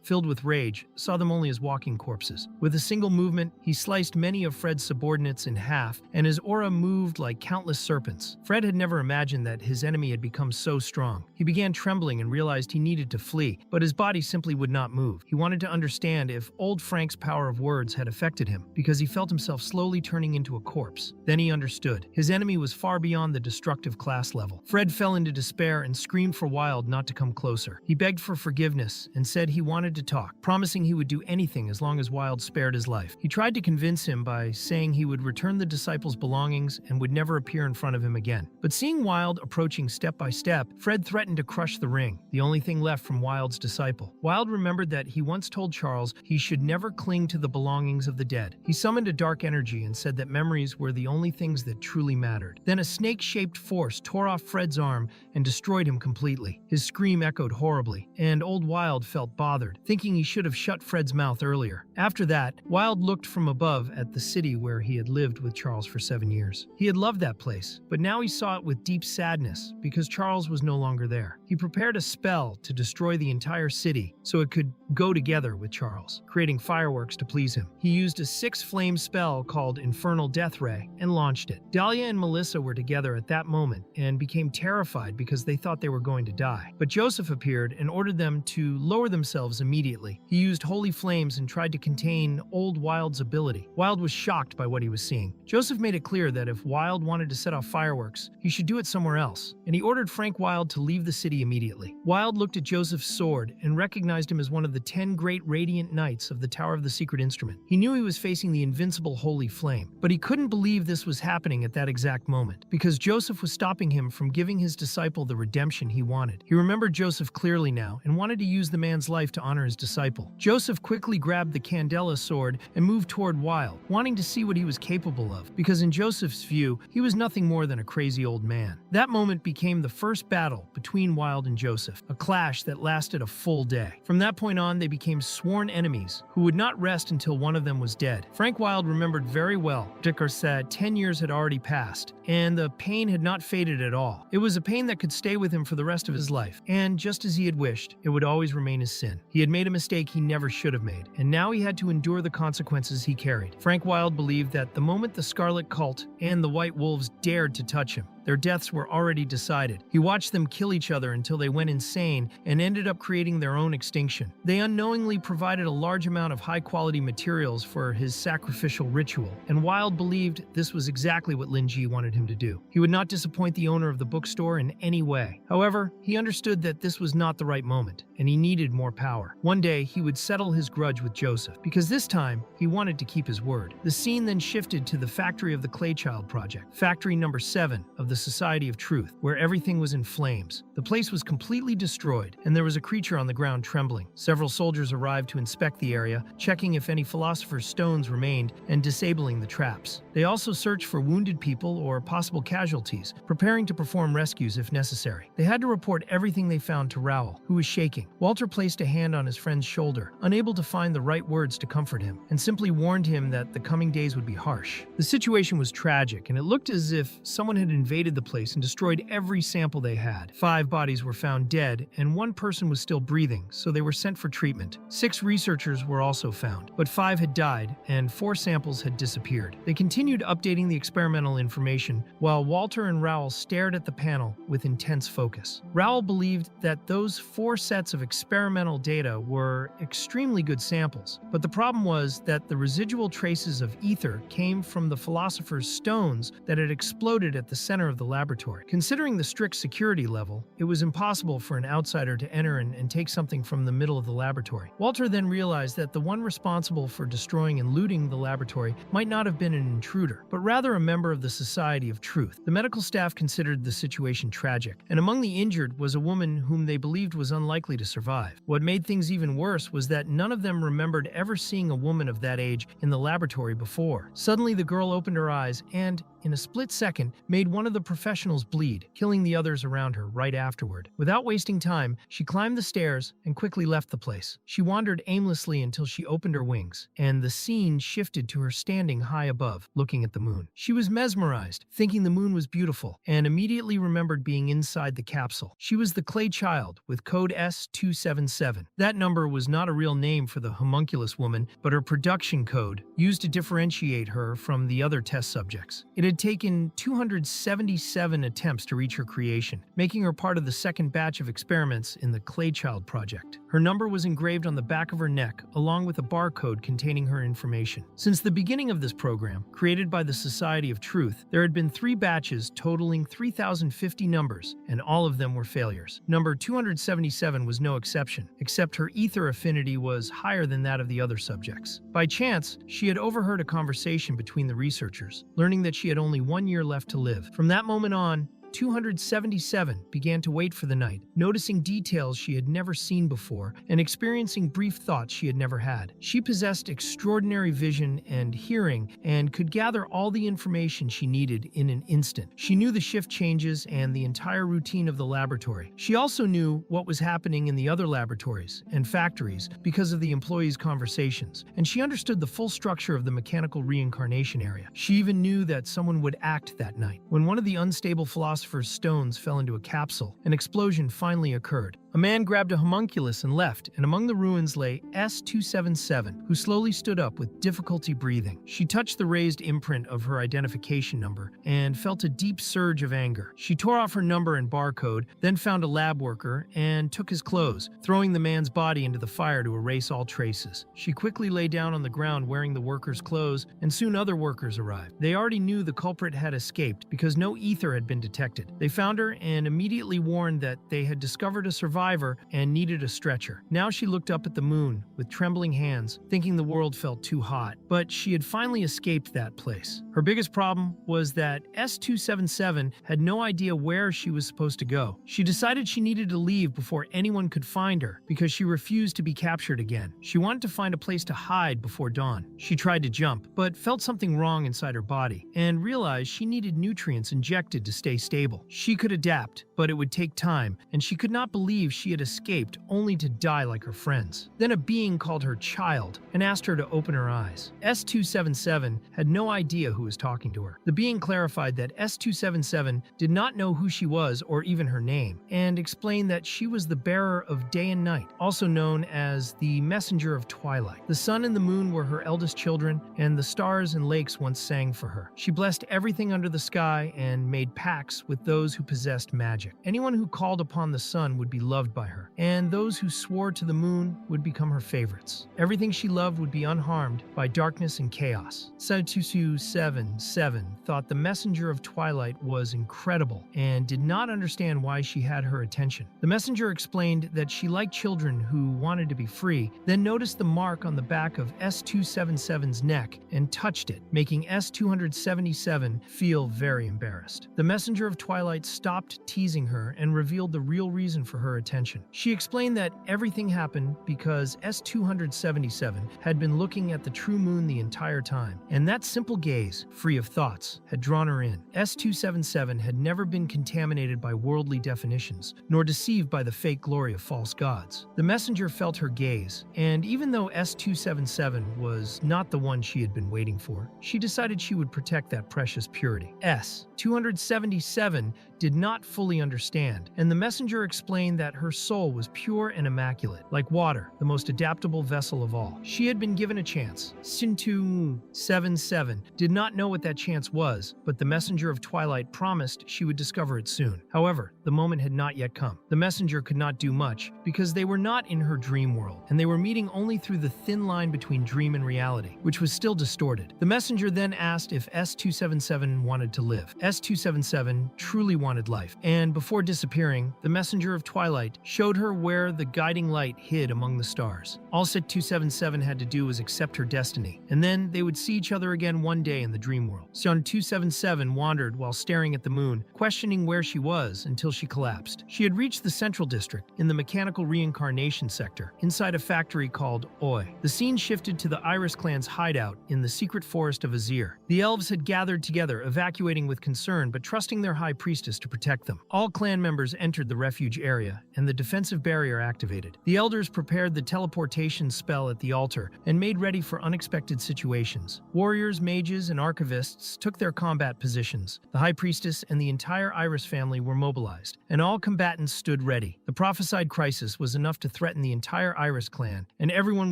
filled with rage, saw them only as walking corpses. With a single movement, he sliced many of Fred's subordinates in half, and his aura moved like countless serpents. Fred had never imagined that his enemy had become so strong. He began trembling and realized he needed to flee, but his body simply would not move. He wanted to understand if old Frank's power of words had affected him, because he felt himself slowly turning into a corpse. Then he understood. His enemy was far beyond the destructive class level. Fred fell into despair and screamed for Wild not to come closer. He begged for forgiveness and said he wanted to talk, promising he would do anything as long as Wild spared his life. He tried to convince him by saying he would return the disciple's belongings and would never appear in front of him again. But seeing Wild approaching step by step, Fred threatened to crush the ring, the only thing left from Wild's disciple. Wild remembered that he once told Charles he should never cling to the belongings of the dead. He summoned a dark energy and said that memories were the only things that truly mattered. Then a snake-shaped force tore off Fred's arm and destroyed him completely. His scream echoed horribly, and old Wild felt bothered, thinking he should have shut Fred's mouth earlier. After that, Wild looked from above at the city where he had lived with with Charles for 7 years. He had loved that place, but now he saw it with deep sadness because Charles was no longer there. He prepared a spell to destroy the entire city so it could go together with Charles, creating fireworks to please him. He used a 6-flame spell called Infernal Death Ray and launched it. Dahlia and Melissa were together at that moment and became terrified because they thought they were going to die. But Joseph appeared and ordered them to lower themselves immediately. He used holy flames and tried to contain Old Wild's ability. Wild was shocked by what he was seeing. Joseph made it clear that if Wild wanted to set off fireworks, he should do it somewhere else, and he ordered Frank Wild to leave the city immediately. Wild looked at Joseph's sword and recognized him as one of the 10 great radiant knights of the Tower of the Secret Instrument. He knew he was facing the invincible holy flame, but he couldn't believe this was happening at that exact moment, because Joseph was stopping him from giving his disciple the redemption he wanted. He remembered Joseph clearly now and wanted to use the man's life to honor his disciple. Joseph quickly grabbed the Candela sword and moved toward Wild, wanting to see what he was capable of, because in Joseph's view, he was nothing more than a crazy old man. That moment became the first battle between Wild and Joseph, a clash that lasted a full day. From that point on, they became sworn enemies who would not rest until one of them was dead. Frank Wild remembered very well, because that 10 years had already passed, and the pain had not faded at all. It was a pain that could stay with him for the rest of his life, and just as he had wished, it would always remain his sin. He had made a mistake he never should have made, and now he had to endure the consequences he carried. Frank Wild believed that the moment the Scarlet Cult and the White Wolves dared to touch him, their deaths were already decided. He watched them kill each other until they went insane and ended up creating their own extinction. They unknowingly provided a large amount of high-quality materials for his sacrificial ritual, and Wild believed this was exactly what Lin Ji wanted him to do. He would not disappoint the owner of the bookstore in any way. However, he understood that this was not the right moment, and he needed more power. One day, he would settle his grudge with Joseph, because this time, he wanted to keep his word. The scene then shifted to the factory of the Claychild Project, factory number 7 of the Society of Truth, where everything was in flames. The place was completely destroyed, and there was a creature on the ground trembling. Several soldiers arrived to inspect the area, checking if any philosopher's stones remained and disabling the traps. They also searched for wounded people or possible casualties, preparing to perform rescues if necessary. They had to report everything they found to Raoul, who was shaking. Walter placed a hand on his friend's shoulder, unable to find the right words to comfort him, and simply warned him that the coming days would be harsh. The situation was tragic, and it looked as if someone had invaded the place and destroyed every sample they had. 5 bodies were found dead, and 1 person was still breathing, so they were sent for treatment. 6 researchers were also found, but 5 had died, and 4 samples had disappeared. They continued updating the experimental information, while Walter and Raoul stared at the panel with intense focus. Raoul believed that those 4 sets of experimental data were extremely good samples, but the problem was that the residual traces of ether came from the philosopher's stones that had exploded at the center of the laboratory. Considering the strict security level, it was impossible for an outsider to enter and take something from the middle of the laboratory. Walter then realized that the one responsible for destroying and looting the laboratory might not have been an intruder, but rather a member of the Society of Truth. The medical staff considered the situation tragic, and among the injured was a woman whom they believed was unlikely to survive. What made things even worse was that none of them remembered ever seeing a woman of that age in the laboratory before. Suddenly, the girl opened her eyes and, in a split second, made one of the professionals bleed, killing the others around her right afterward. Without wasting time, she climbed the stairs and quickly left the place. She wandered aimlessly until she opened her wings, and the scene shifted to her standing high above, looking at the moon. She was mesmerized, thinking the moon was beautiful, and immediately remembered being inside the capsule. She was the Clay Child, with code S277. That number was not a real name for the homunculus woman, but her production code, used to differentiate her from the other test subjects. It had taken 277 attempts to reach her creation, making her part of the second batch of experiments in the Claychild project. Her number was engraved on the back of her neck, along with a barcode containing her information. Since the beginning of this program, created by the Society of Truth, there had been 3 batches totaling 3,050 numbers, and all of them were failures. Number 277 was no exception, except her ether affinity was higher than that of the other subjects. By chance, she had overheard a conversation between the researchers, learning that she had only 1 year left to live. From that moment on, S-277 began to wait for the night, noticing details she had never seen before and experiencing brief thoughts she had never had. She possessed extraordinary vision and hearing and could gather all the information she needed in an instant. She knew the shift changes and the entire routine of the laboratory. She also knew what was happening in the other laboratories and factories because of the employees' conversations, and she understood the full structure of the mechanical reincarnation area. She even knew that someone would act that night. When one of the unstable philosopher's stones fell into a capsule, an explosion finally occurred. A man grabbed a homunculus and left, and among the ruins lay S-277, who slowly stood up with difficulty breathing. She touched the raised imprint of her identification number and felt a deep surge of anger. She tore off her number and barcode, then found a lab worker and took his clothes, throwing the man's body into the fire to erase all traces. She quickly lay down on the ground wearing the worker's clothes, and soon other workers arrived. They already knew the culprit had escaped because no ether had been detected. They found her and immediately warned that they had discovered a survivor and needed a stretcher. Now she looked up at the moon with trembling hands, thinking the world felt too hot. But she had finally escaped that place. Her biggest problem was that S-277 had no idea where she was supposed to go. She decided she needed to leave before anyone could find her because she refused to be captured again. She wanted to find a place to hide before dawn. She tried to jump, but felt something wrong inside her body and realized she needed nutrients injected to stay stable. She could adapt, but it would take time, and she could not believe she had escaped only to die like her friends. Then a being called her child and asked her to open her eyes. S-277 had no idea who was talking to her. The being clarified that S-277 did not know who she was or even her name, and explained that she was the bearer of day and night, also known as the messenger of twilight. The sun and the moon were her eldest children, and the stars and lakes once sang for her. She blessed everything under the sky and made pacts with those who possessed magic. Anyone who called upon the sun would be loved by her, and those who swore to the moon would become her favorites. Everything she loved would be unharmed by darkness and chaos. S-277 thought the messenger of twilight was incredible and did not understand why she had her attention. The messenger explained that she liked children who wanted to be free, then noticed the mark on the back of S-277's neck and touched it, making S-277 feel very embarrassed. The messenger of twilight stopped teasing her and revealed the real reason for her attention. She explained that everything happened because S-277 had been looking at the true moon the entire time, and that simple gaze, free of thoughts, had drawn her in. S-277 had never been contaminated by worldly definitions, nor deceived by the fake glory of false gods. The messenger felt her gaze, and even though S-277 was not the one she had been waiting for, she decided she would protect that precious purity. S-277 did not fully understand, and the messenger explained that her soul was pure and immaculate, like water, the most adaptable vessel of all. She had been given a chance. S-277 did not know what that chance was, but the messenger of twilight promised she would discover it soon. However, the moment had not yet come. The messenger could not do much because they were not in her dream world, and they were meeting only through the thin line between dream and reality, which was still distorted. The messenger then asked if S-277 wanted to live. S-277 truly wanted life, and before disappearing, the messenger of twilight showed her where the guiding light hid among the stars. All S-277 had to do was accept her destiny, and then they would see each other again one day in the dream world. S-277 wandered while staring at the moon, questioning where she was until she collapsed. She had reached the central district in the mechanical reincarnation sector, inside a factory called Oi. The scene shifted to the Iris clan's hideout in the secret forest of Azir. The elves had gathered together, evacuating with concern but trusting their high priestess to protect them. All clan members entered the refuge area, and the defensive barrier activated. The elders prepared the teleportation spell at the altar and made ready for unexpected situations. Warriors, mages, and archivists took their combat positions. The high priestess and the entire Iris family were mobilized, and all combatants stood ready. The prophesied crisis was enough to threaten the entire Iris clan, and everyone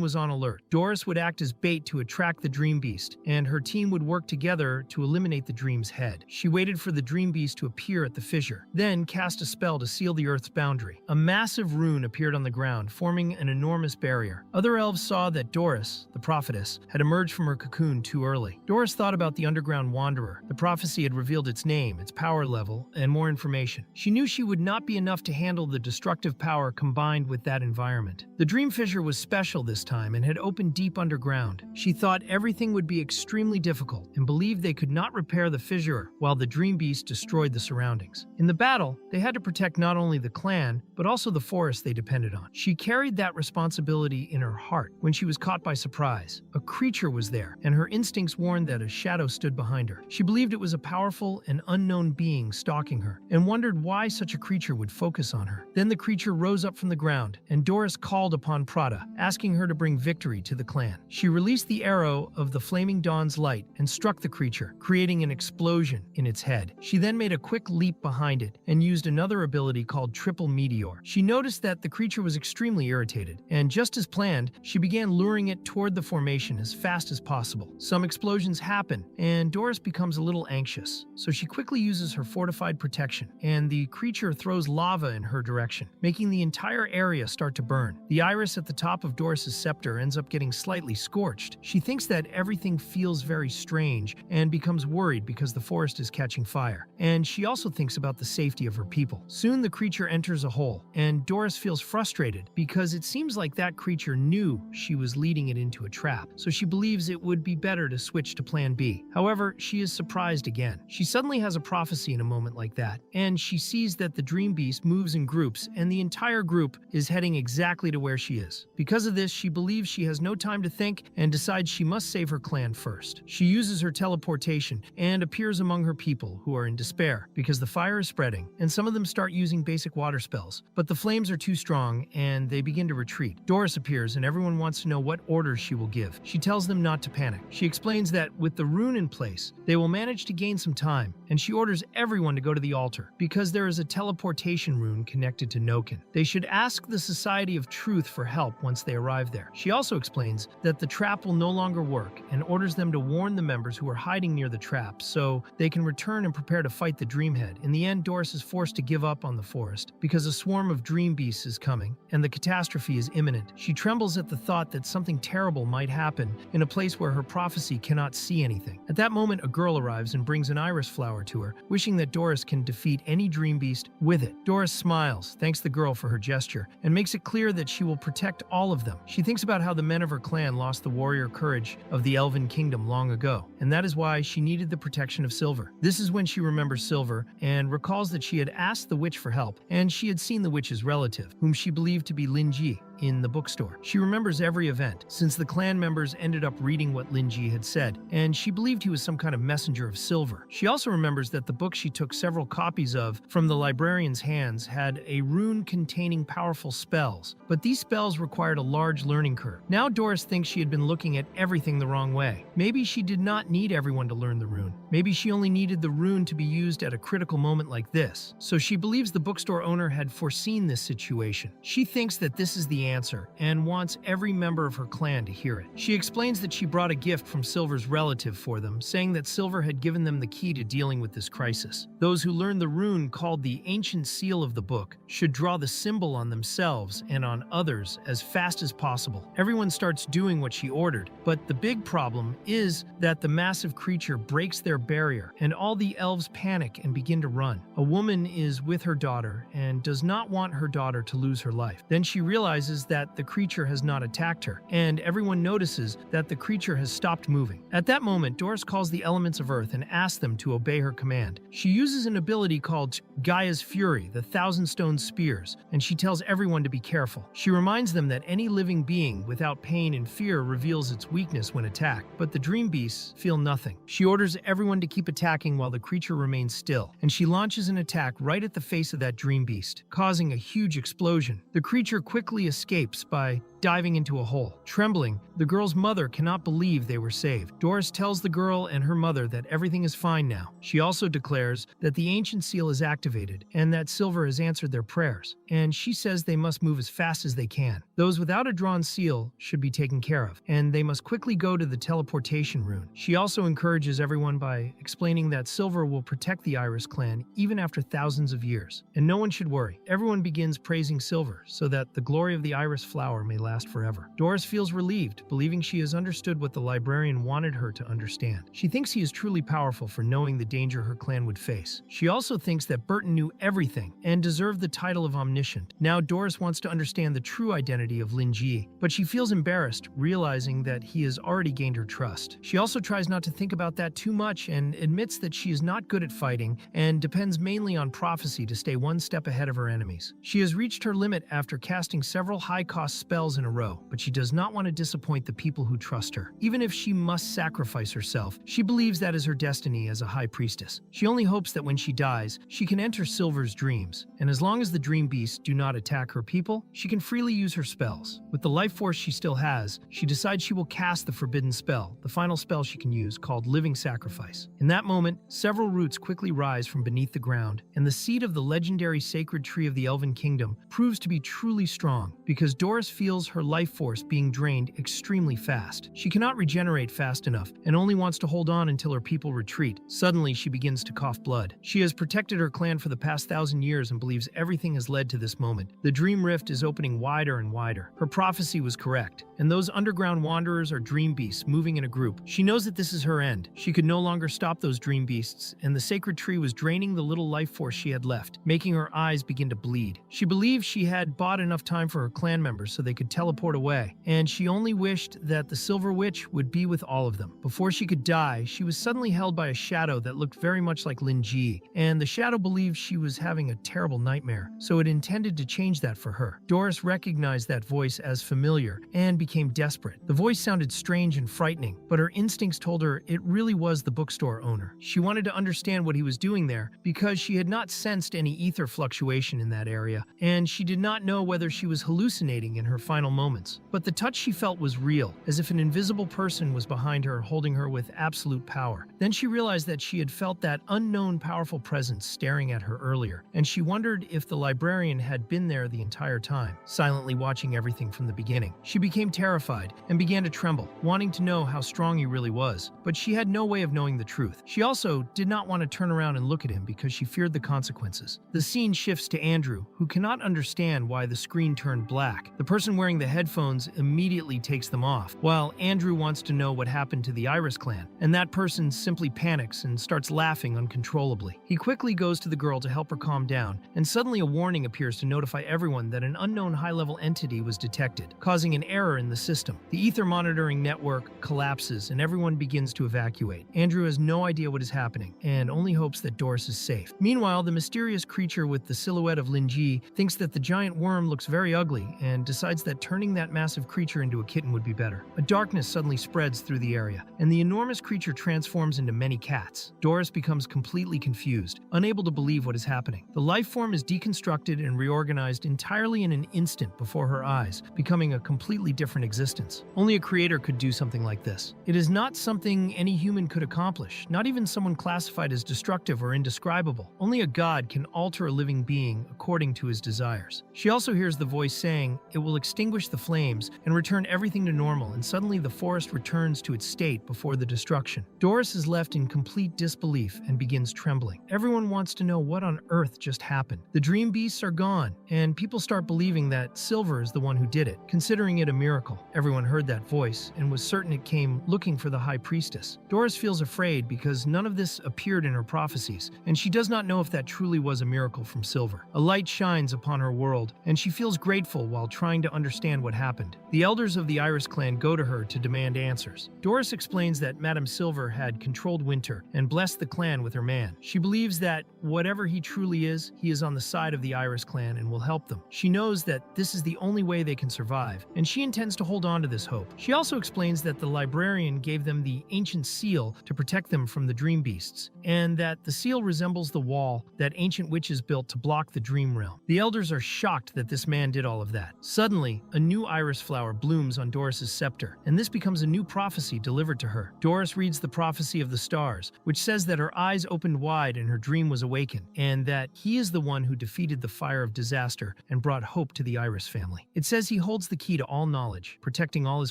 was on alert. Doris would act as bait to attract the Dream Beast, and her team would work together to eliminate the Dream's head. She waited for the Dream Beast to appear at the fissure, then cast a spell to seal the Earth's boundary. A massive rune appeared on the ground, forming an enormous barrier. Other elves saw that Doris, the prophetess, had emerged from her cocoon too early. Doris thought about the underground wanderer. The prophecy had revealed its name, its power level, and more information. She knew she would not be enough to handle the destructive power combined with that environment. The Dream Fissure was special this time and had opened deep underground. She thought everything would be extremely difficult and believed they could not repair the fissure while the Dream Beast destroyed the the surroundings. In the battle, they had to protect not only the clan, but also the forest they depended on. She carried that responsibility in her heart when she was caught by surprise. A creature was there, and her instincts warned that a shadow stood behind her. She believed it was a powerful and unknown being stalking her, and wondered why such a creature would focus on her. Then the creature rose up from the ground, and Doris called upon Prada, asking her to bring victory to the clan. She released the arrow of the flaming dawn's light and struck the creature, creating an explosion in its head. She then made a quick leap behind it and used another ability called Triple Meteor. She noticed that the creature was extremely irritated, and just as planned, she began luring it toward the formation as fast as possible. Some explosions happen, and Doris becomes a little anxious, so she quickly uses her fortified protection, and the creature throws lava in her direction, making the entire area start to burn. The iris at the top of Doris's scepter ends up getting slightly scorched. She thinks that everything feels very strange and becomes worried because the forest is catching fire. And she also thinks about the safety of her people. Soon the creature enters a hole, and Doris feels frustrated because it seems like that creature knew she was leading it into a trap, so she believes it would be better to switch to plan B. However, she is surprised again. She suddenly has a prophecy in a moment like that, and she sees that the dream beast moves in groups, and the entire group is heading exactly to where she is. Because of this, she believes she has no time to think and decides she must save her clan first. She uses her teleportation and appears among her people, who are in despair because the fire is spreading, and some of them start using basic water spells. But the flames are too strong, and they begin to retreat. Doris appears, and everyone wants to know what orders she will give. She tells them not to panic. She explains that with the rune in place, they will manage to gain some time, and she orders everyone to go to the altar because there is a teleportation rune connected to Noken. They should ask the Society of Truth for help once they arrive there. She also explains that the trap will no longer work and orders them to warn the members who are hiding near the trap so they can return and prepare to fight the Dreamhead. In the end, Doris is forced to give up on the forest because a swarm of dream beasts is coming and the catastrophe is imminent. She trembles at the thought that something terrible might happen in a place where her prophecy cannot see anything. At that moment, a girl arrives and brings an iris flower to her, wishing that Doris can defeat any dream beast with it. Doris smiles, thanks the girl for her gesture, and makes it clear that she will protect all of them. She thinks about how the men of her clan lost the warrior courage of the elven kingdom long ago, and that is why she needed the protection of Silver. This is when she remembers Silver and recalls that she had asked the witch for help, and she had seen the witch's relative, whom she believed to be Linji, in the bookstore. She remembers every event, since the clan members ended up reading what Linji had said, and she believed he was some kind of messenger of Silver. She also remembers that the book she took several copies of from the librarian's hands had a rune containing powerful spells, but these spells required a large learning curve. Now Doris thinks she had been looking at everything the wrong way. Maybe she did not need everyone to learn the rune. Maybe she only needed the rune to be used at a critical moment like this. So she believes the bookstore owner had foreseen this situation. She thinks that this is the answer and wants every member of her clan to hear it. She explains that she brought a gift from Silver's relative for them, saying that Silver had given them the key to dealing with this crisis. Those who learn the rune called the ancient seal of the book should draw the symbol on themselves and on others as fast as possible. Everyone starts doing what she ordered, but the big problem is that the massive creature breaks their barrier and all the elves panic and begin to run. A woman is with her daughter and does not want her daughter to lose her life. Then she realizes that the creature has not attacked her, and everyone notices that the creature has stopped moving. At that moment, Doris calls the elements of Earth and asks them to obey her command. She uses an ability called Gaia's Fury, the Thousand Stone Spears, and she tells everyone to be careful. She reminds them that any living being without pain and fear reveals its weakness when attacked, but the dream beasts feel nothing. She orders everyone to keep attacking while the creature remains still, and she launches an attack right at the face of that dream beast, causing a huge explosion. The creature quickly escapes by diving into a hole. Trembling, the girl's mother cannot believe they were saved. Doris tells the girl and her mother that everything is fine now. She also declares that the ancient seal is activated and that Silver has answered their prayers, and she says they must move as fast as they can. Those without a drawn seal should be taken care of, and they must quickly go to the teleportation rune. She also encourages everyone by explaining that Silver will protect the Iris clan even after thousands of years, and no one should worry. Everyone begins praising Silver so that the glory of the Iris flower may last last forever. Doris feels relieved, believing she has understood what the librarian wanted her to understand. She thinks he is truly powerful for knowing the danger her clan would face. She also thinks that Burton knew everything and deserved the title of omniscient. Now Doris wants to understand the true identity of Lin Ji, but she feels embarrassed, realizing that he has already gained her trust. She also tries not to think about that too much and admits that she is not good at fighting and depends mainly on prophecy to stay one step ahead of her enemies. She has reached her limit after casting several high-cost spells in a row, but she does not want to disappoint the people who trust her. Even if she must sacrifice herself, she believes that is her destiny as a high priestess. She only hopes that when she dies, she can enter Silver's dreams, and as long as the dream beasts do not attack her people, she can freely use her spells. With the life force she still has, she decides she will cast the forbidden spell, the final spell she can use, called Living Sacrifice. In that moment, several roots quickly rise from beneath the ground, and the seed of the legendary sacred tree of the Elven Kingdom proves to be truly strong, because Doris feels her life force being drained extremely fast. She cannot regenerate fast enough, and only wants to hold on until her people retreat. Suddenly, she begins to cough blood. She has protected her clan for the past 1,000 years and believes everything has led to this moment. The dream rift is opening wider and wider. Her prophecy was correct, and those underground wanderers are dream beasts moving in a group. She knows that this is her end. She could no longer stop those dream beasts, and the sacred tree was draining the little life force she had left, making her eyes begin to bleed. She believed she had bought enough time for her clan members so they could teleport away, and she only wished that the Silver Witch would be with all of them. Before she could die, she was suddenly held by a shadow that looked very much like Lin Ji, and the shadow believed she was having a terrible nightmare, so it intended to change that for her. Doris recognized that voice as familiar and became desperate. The voice sounded strange and frightening, but her instincts told her it really was the bookstore owner. She wanted to understand what he was doing there because she had not sensed any ether fluctuation in that area, and she did not know whether she was hallucinating in her final moments. But the touch she felt was real, as if an invisible person was behind her, holding her with absolute power. Then she realized that she had felt that unknown powerful presence staring at her earlier, and she wondered if the librarian had been there the entire time, silently watching everything from the beginning. She became terrified and began to tremble, wanting to know how strong he really was, but she had no way of knowing the truth. She also did not want to turn around and look at him because she feared the consequences. The scene shifts to Andrew, who cannot understand why the screen turned black. The person wearing the headphones immediately takes them off, while Andrew wants to know what happened to the Iris clan, and that person simply panics and starts laughing uncontrollably. He quickly goes to the girl to help her calm down, and suddenly a warning appears to notify everyone that an unknown high-level entity was detected, causing an error in the system. The ether monitoring network collapses and everyone begins to evacuate. Andrew has no idea what is happening and only hopes that Doris is safe. Meanwhile, the mysterious creature with the silhouette of Lin Ji thinks that the giant worm looks very ugly and decides that turning that massive creature into a kitten would be better. A darkness suddenly spreads through the area, and the enormous creature transforms into many cats. Doris becomes completely confused, unable to believe what is happening. The life form is deconstructed and reorganized entirely in an instant before her eyes, becoming a completely different existence. Only a creator could do something like this. It is not something any human could accomplish, not even someone classified as destructive or indescribable. Only a god can alter a living being according to his desires. She also hears the voice saying it will extinguish the flames and return everything to normal, and suddenly the forest returns to its state before the destruction. Doris is left in complete disbelief and begins trembling. Everyone wants to know what on earth just happened. The dream beasts are gone, and people start believing that Silver is the one who did it, considering it a miracle. Everyone heard that voice and was certain it came looking for the high priestess. Doris feels afraid because none of this appeared in her prophecies, and she does not know if that truly was a miracle from Silver. A light shines upon her world, and she feels grateful while trying to understand what happened. The elders of the Iris clan go to her to demand answers. Doris explains that Madame Silver had controlled winter and blessed the clan with her man. She believes that whatever he truly is, he is on the side of the Iris clan and will help them. She knows that this is the only way they can survive, and she intends to hold on to this hope. She also explains that the librarian gave them the ancient seal to protect them from the dream beasts, and that the seal resembles the wall that ancient witches built to block the dream realm. The elders are shocked that this man did all of that. Suddenly, a new iris flower blooms on Doris's scepter, and this becomes a new prophecy delivered to her. Doris reads the prophecy of the stars, which says that her eyes opened wide and her dream was awakened, and that he is the one who defeated the fire of disaster and brought hope to the Iris family. It says he holds the key to all knowledge, protecting all his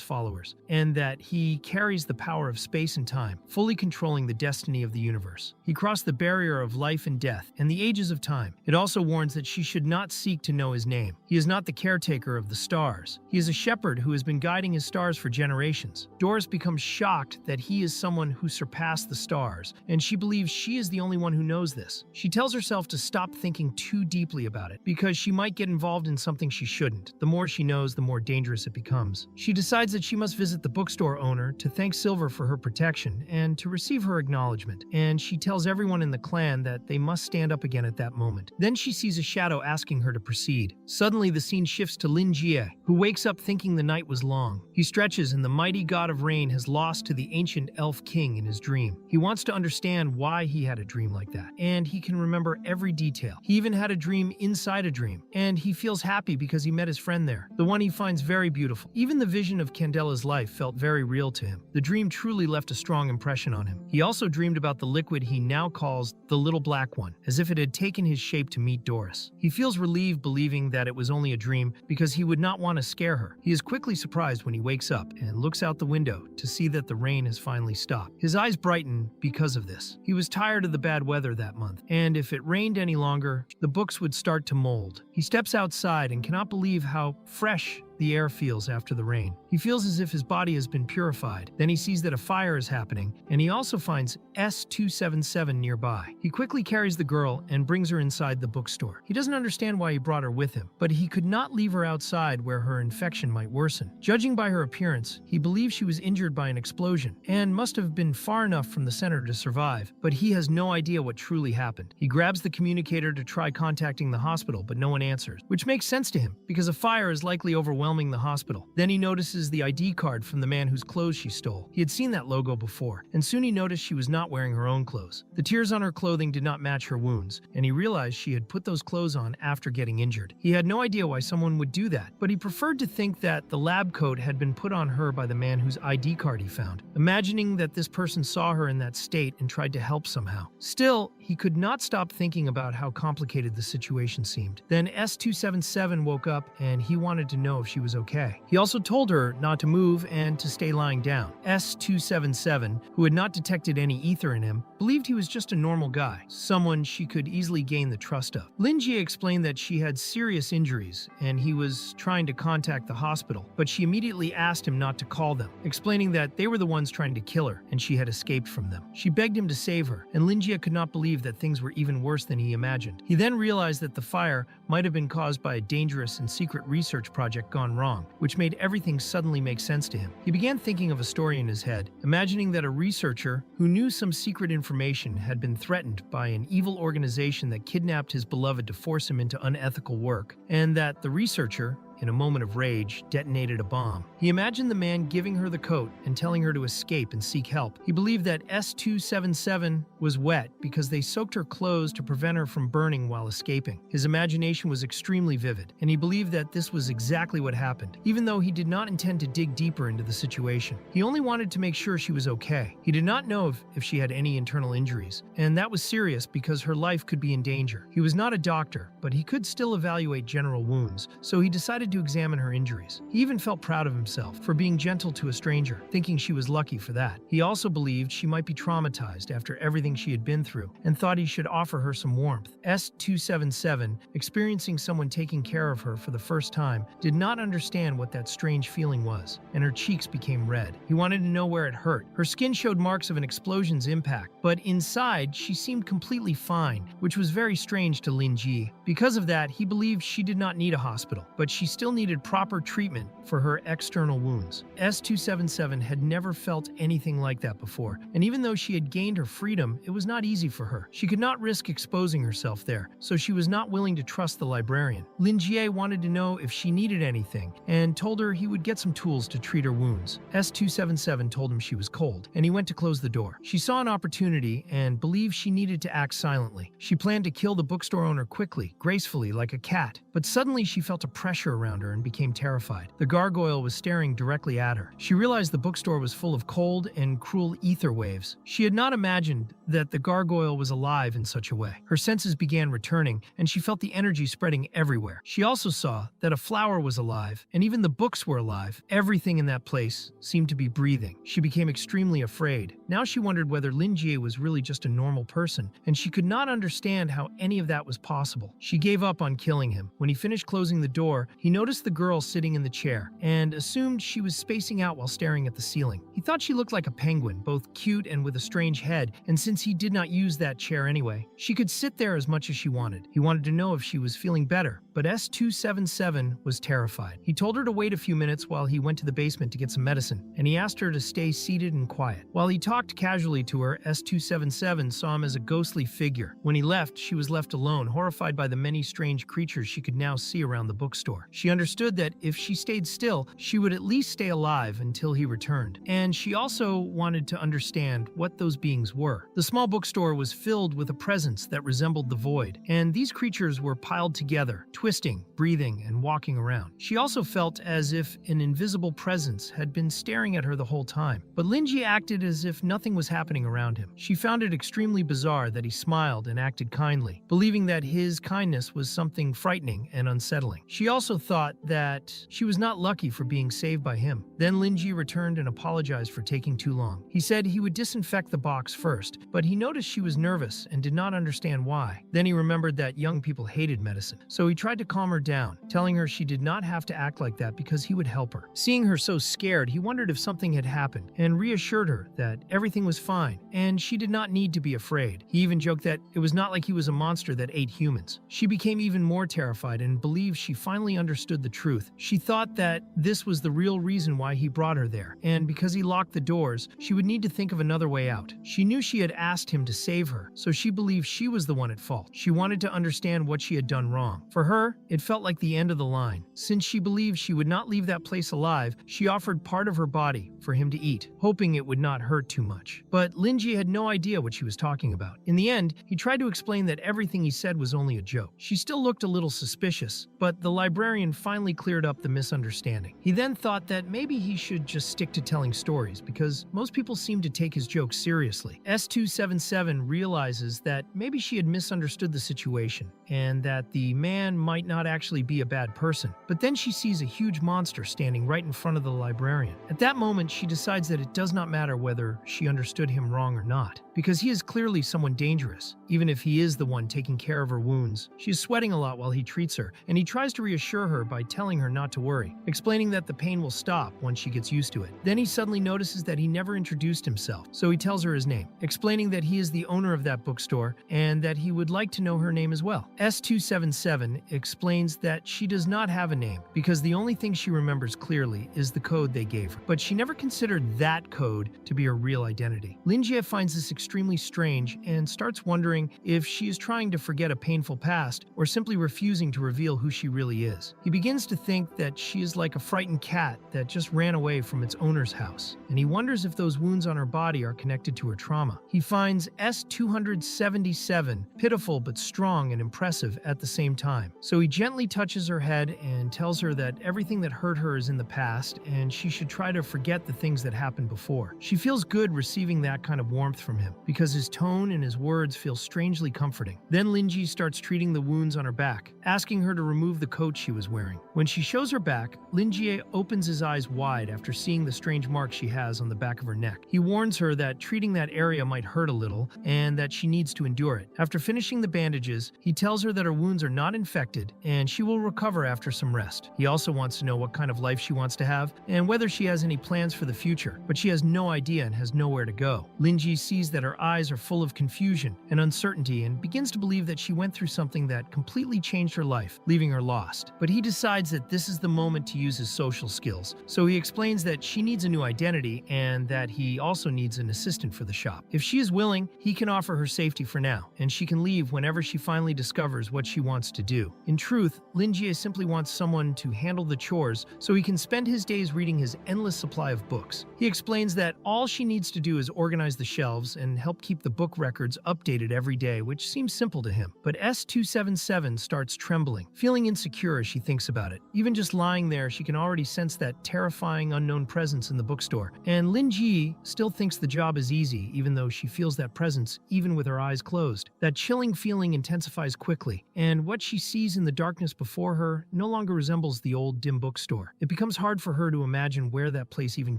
followers, and that he carries the power of space and time, fully controlling the destiny of the universe. He crossed the barrier of life and death and the ages of time. It also warns that she should not seek to know his name. He is not the caretaker of the stars, stars. He is a shepherd who has been guiding his stars for generations. Doris becomes shocked that he is someone who surpassed the stars, and she believes she is the only one who knows this. She tells herself to stop thinking too deeply about it, because she might get involved in something she shouldn't. The more she knows, the more dangerous it becomes. She decides that she must visit the bookstore owner to thank Silver for her protection and to receive her acknowledgement, and she tells everyone in the clan that they must stand up again at that moment. Then she sees a shadow asking her to proceed. Suddenly, the scene shifts to Lin Jie, who wakes up thinking the night was long. He stretches and the mighty god of rain has lost to the ancient elf king in his dream. He wants to understand why he had a dream like that, and he can remember every detail. He even had a dream inside a dream, and he feels happy because he met his friend there, the one he finds very beautiful. Even the vision of Candela's life felt very real to him. The dream truly left a strong impression on him. He also dreamed about the liquid he now calls the little black one, as if it had taken his shape to meet Doris. He feels relieved believing that it was only a dream because he would not want to scare her. He is quickly surprised when he wakes up and looks out the window to see that the rain has finally stopped. His eyes brighten because of this. He was tired of the bad weather that month, and if it rained any longer, the books would start to mold. He steps outside and cannot believe how fresh the air feels after the rain. He feels as if his body has been purified. Then he sees that a fire is happening, and he also finds S277 nearby. He quickly carries the girl and brings her inside the bookstore. He doesn't understand why he brought her with him, but he could not leave her outside where her infection might worsen. Judging by her appearance, he believes she was injured by an explosion and must have been far enough from the center to survive, but he has no idea what truly happened. He grabs the communicator to try contacting the hospital, but no one answers, which makes sense to him because a fire is likely overwhelming the hospital. Then he notices the ID card from the man whose clothes she stole. He had seen that logo before, and soon he noticed she was not wearing her own clothes. The tears on her clothing did not match her wounds, and he realized she had put those clothes on after getting injured. He had no idea why someone would do that, but he preferred to think that the lab coat had been put on her by the man whose ID card he found, imagining that this person saw her in that state and tried to help somehow. Still, he could not stop thinking about how complicated the situation seemed. Then S277 woke up and he wanted to know if she was okay. He also told her not to move and to stay lying down. S277, who had not detected any ether in him, believed he was just a normal guy, someone she could easily gain the trust of. Lin Jie explained that she had serious injuries and he was trying to contact the hospital, but she immediately asked him not to call them, explaining that they were the ones trying to kill her and she had escaped from them. She begged him to save her, and Lin Jie could not believe that things were even worse than he imagined. He then realized that the fire might have been caused by a dangerous and secret research project gone wrong, which made everything suddenly make sense to him. He began thinking of a story in his head, imagining that a researcher who knew some secret information had been threatened by an evil organization that kidnapped his beloved to force him into unethical work, and that the researcher, in a moment of rage, detonated a bomb. He imagined the man giving her the coat and telling her to escape and seek help. He believed that S277 was wet because they soaked her clothes to prevent her from burning while escaping. His imagination was extremely vivid, and he believed that this was exactly what happened, even though he did not intend to dig deeper into the situation. He only wanted to make sure she was okay. He did not know if she had any internal injuries, and that was serious because her life could be in danger. He was not a doctor, but he could still evaluate general wounds, so he decided to examine her injuries. He even felt proud of himself for being gentle to a stranger, thinking she was lucky for that. He also believed she might be traumatized after everything she had been through, and thought he should offer her some warmth. S277, experiencing someone taking care of her for the first time, did not understand what that strange feeling was, and her cheeks became red. He wanted to know where it hurt. Her skin showed marks of an explosion's impact, but inside she seemed completely fine, which was very strange to Lin Jie. Because of that, he believed she did not need a hospital, but she still needed proper treatment for her external wounds. S277 had never felt anything like that before, and even though she had gained her freedom, it was not easy for her. She could not risk exposing herself there, so she was not willing to trust the librarian. Lin Jie wanted to know if she needed anything, and told her he would get some tools to treat her wounds. S277 told him she was cold, and he went to close the door. She saw an opportunity and believed she needed to act silently. She planned to kill the bookstore owner quickly, gracefully, like a cat, but suddenly she felt a pressure around her and became terrified. The gargoyle was staring directly at her. She realized the bookstore was full of cold and cruel ether waves. She had not imagined that the gargoyle was alive in such a way. Her senses began returning, and she felt the energy spreading everywhere. She also saw that a flower was alive, and even the books were alive. Everything in that place seemed to be breathing. She became extremely afraid. Now she wondered whether Lin Jie was really just a normal person, and she could not understand how any of that was possible. She gave up on killing him. When he finished closing the door, he noticed the girl sitting in the chair and assumed she was spacing out while staring at the ceiling. He thought she looked like a penguin, both cute and with a strange head, and since he did not use that chair anyway, she could sit there as much as she wanted. He wanted to know if she was feeling better, but S277 was terrified. He told her to wait a few minutes while he went to the basement to get some medicine, and he asked her to stay seated and quiet. While he talked casually to her, S277 saw him as a ghostly figure. When he left, she was left alone, horrified by the many strange creatures she could now see around the bookstore. She understood that if she stayed still, she would at least stay alive until he returned. And she also wanted to understand what those beings were. The small bookstore was filled with a presence that resembled the void, and these creatures were piled together, twisting, breathing, and walking around. She also felt as if an invisible presence had been staring at her the whole time. But Linji acted as if nothing was happening around him. She found it extremely bizarre that he smiled and acted kindly, believing that his kindness was something frightening and unsettling. She also thought that she was not lucky for being saved by him. Then Linji returned and apologized for taking too long. He said he would disinfect the box first, but he noticed she was nervous and did not understand why. Then he remembered that young people hated medicine, so he tried to calm her down, telling her she did not have to act like that because he would help her. Seeing her so scared, he wondered if something had happened and reassured her that everything was fine and she did not need to be afraid. He even joked that it was not like he was a monster that ate humans. She became even more terrified and believed she finally understood the truth. She thought that this was the real reason why he brought her there, and because he locked the doors, she would need to think of another way out. She knew she had asked him to save her, so she believed she was the one at fault. She wanted to understand what she had done wrong. For her, it felt like the end of the line. Since she believed she would not leave that place alive, she offered part of her body for him to eat, hoping it would not hurt too much. But Linji had no idea what she was talking about. In the end, he tried to explain that everything he said was only a joke. She still looked a little suspicious, but the librarian finally cleared up the misunderstanding. He then thought that maybe he should just stick to telling stories because most people seem to take his jokes seriously. S277 realizes that maybe she had misunderstood the situation and that the man might not actually be a bad person. But then she sees a huge monster standing right in front of the librarian. At that moment, she decides that it does not matter whether she understood him wrong or not, because he is clearly someone dangerous, even if he is the one taking care of her wounds. She is sweating a lot while he treats her, and he tries to reassure her by telling her not to worry, explaining that the pain will stop once she gets used to it. Then he suddenly notices that he never introduced himself, so he tells her his name, explaining that he is the owner of that bookstore and that he would like to know her name as well. S277 explains that she does not have a name because the only thing she remembers clearly is the code they gave her, but she never considered that code to be her real identity. Linjie finds this extremely strange and starts wondering if she is trying to forget a painful past or simply refusing to reveal who she really is. He begins to think that she is like a frightened cat that just ran away from its owner's house, and he wonders if those wounds on her body are connected to her trauma. He finds S277 pitiful but strong and impressive at the same time, so he gently touches her head and tells her that everything that hurt her is in the past and she should try to forget the things that happened before. She feels good receiving that kind of warmth from him because his tone and his words feel strangely comforting. Then Linji starts treating the wounds on her back, asking her to remove the coat she was wearing. When she shows her back, Linji opens his eyes wide after seeing the strange mark she has on the back of her neck. He warns her that treating that area might hurt a little and that she needs to endure it. After finishing the bandages, he tells her that her wounds are not infected and she will recover after some rest. He also wants to know what kind of life she wants to have and whether she has any plans for the future, but she has no idea and has nowhere to go. Linji sees that her eyes are full of confusion and uncertainty and begins to believe that she went through something that completely changed her life, leaving her lost. But he decides that this is the moment to use his social skills, so he explains that she needs a new identity and that he also needs an assistant for the shop. If she is willing, he can offer her safety for now, and she can leave whenever she finally discovers what she wants to do. In truth, Linji simply wants someone to handle the chores so he can spend his days reading his endless supply of books. He explains that all she needs to do is organize the shelves and help keep the book records updated every day, which seems simple to him. But S277 starts trembling, feeling insecure as she thinks about it. Even just lying there, she can already sense that terrifying unknown presence in the bookstore. And Linji still thinks the job is easy, even though she feels that presence even with her eyes closed. That chilling feeling intensifies quickly, and what she sees in the darkness before her no longer resembles the old dim bookstore. It becomes hard for her to imagine where that place even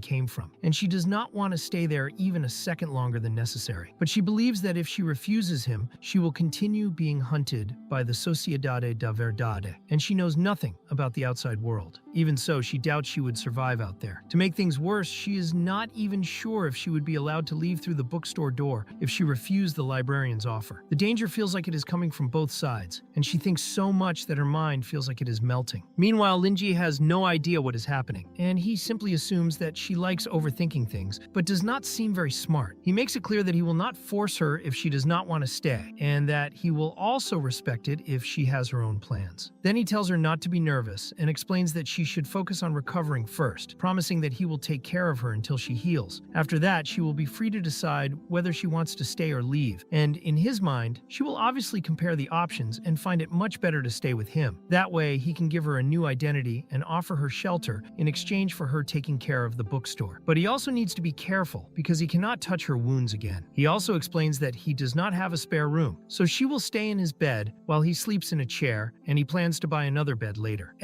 came from, and she does not want to stay there even a second longer than necessary. But she believes that if she refuses him, she will continue being hunted by the Sociedade da Verdade, and she knows nothing about the outside world. Even so, she doubts she would survive out there. To make things worse, she is not even sure if she would be allowed to leave through the bookstore door if she refused the librarian's offer. The danger feels like it is coming from both sides, and she thinks so much that her mind feels like it is melting. Meanwhile, Linji has no idea what is happening, and he simply assumes that she likes overthinking things, but does not seem very smart. He makes it clear that he will not force her if she does not want to stay, and that he will also respect it if she has her own plans. Then he tells her not to be nervous and explains that she should focus on recovering first, promising that he will take care of her until she heals. After that, she will be free to decide whether she wants to stay or leave, and in his mind, she will obviously compare the options and find it much better to stay with him. That way, he can give her a new identity and offer her shelter in exchange for her taking care of the bookstore. But he also needs to be careful because he cannot touch her wounds again. He also explains that he does not have a spare room, so she will stay in his bed while he sleeps in a chair, and he plans to buy another bed later.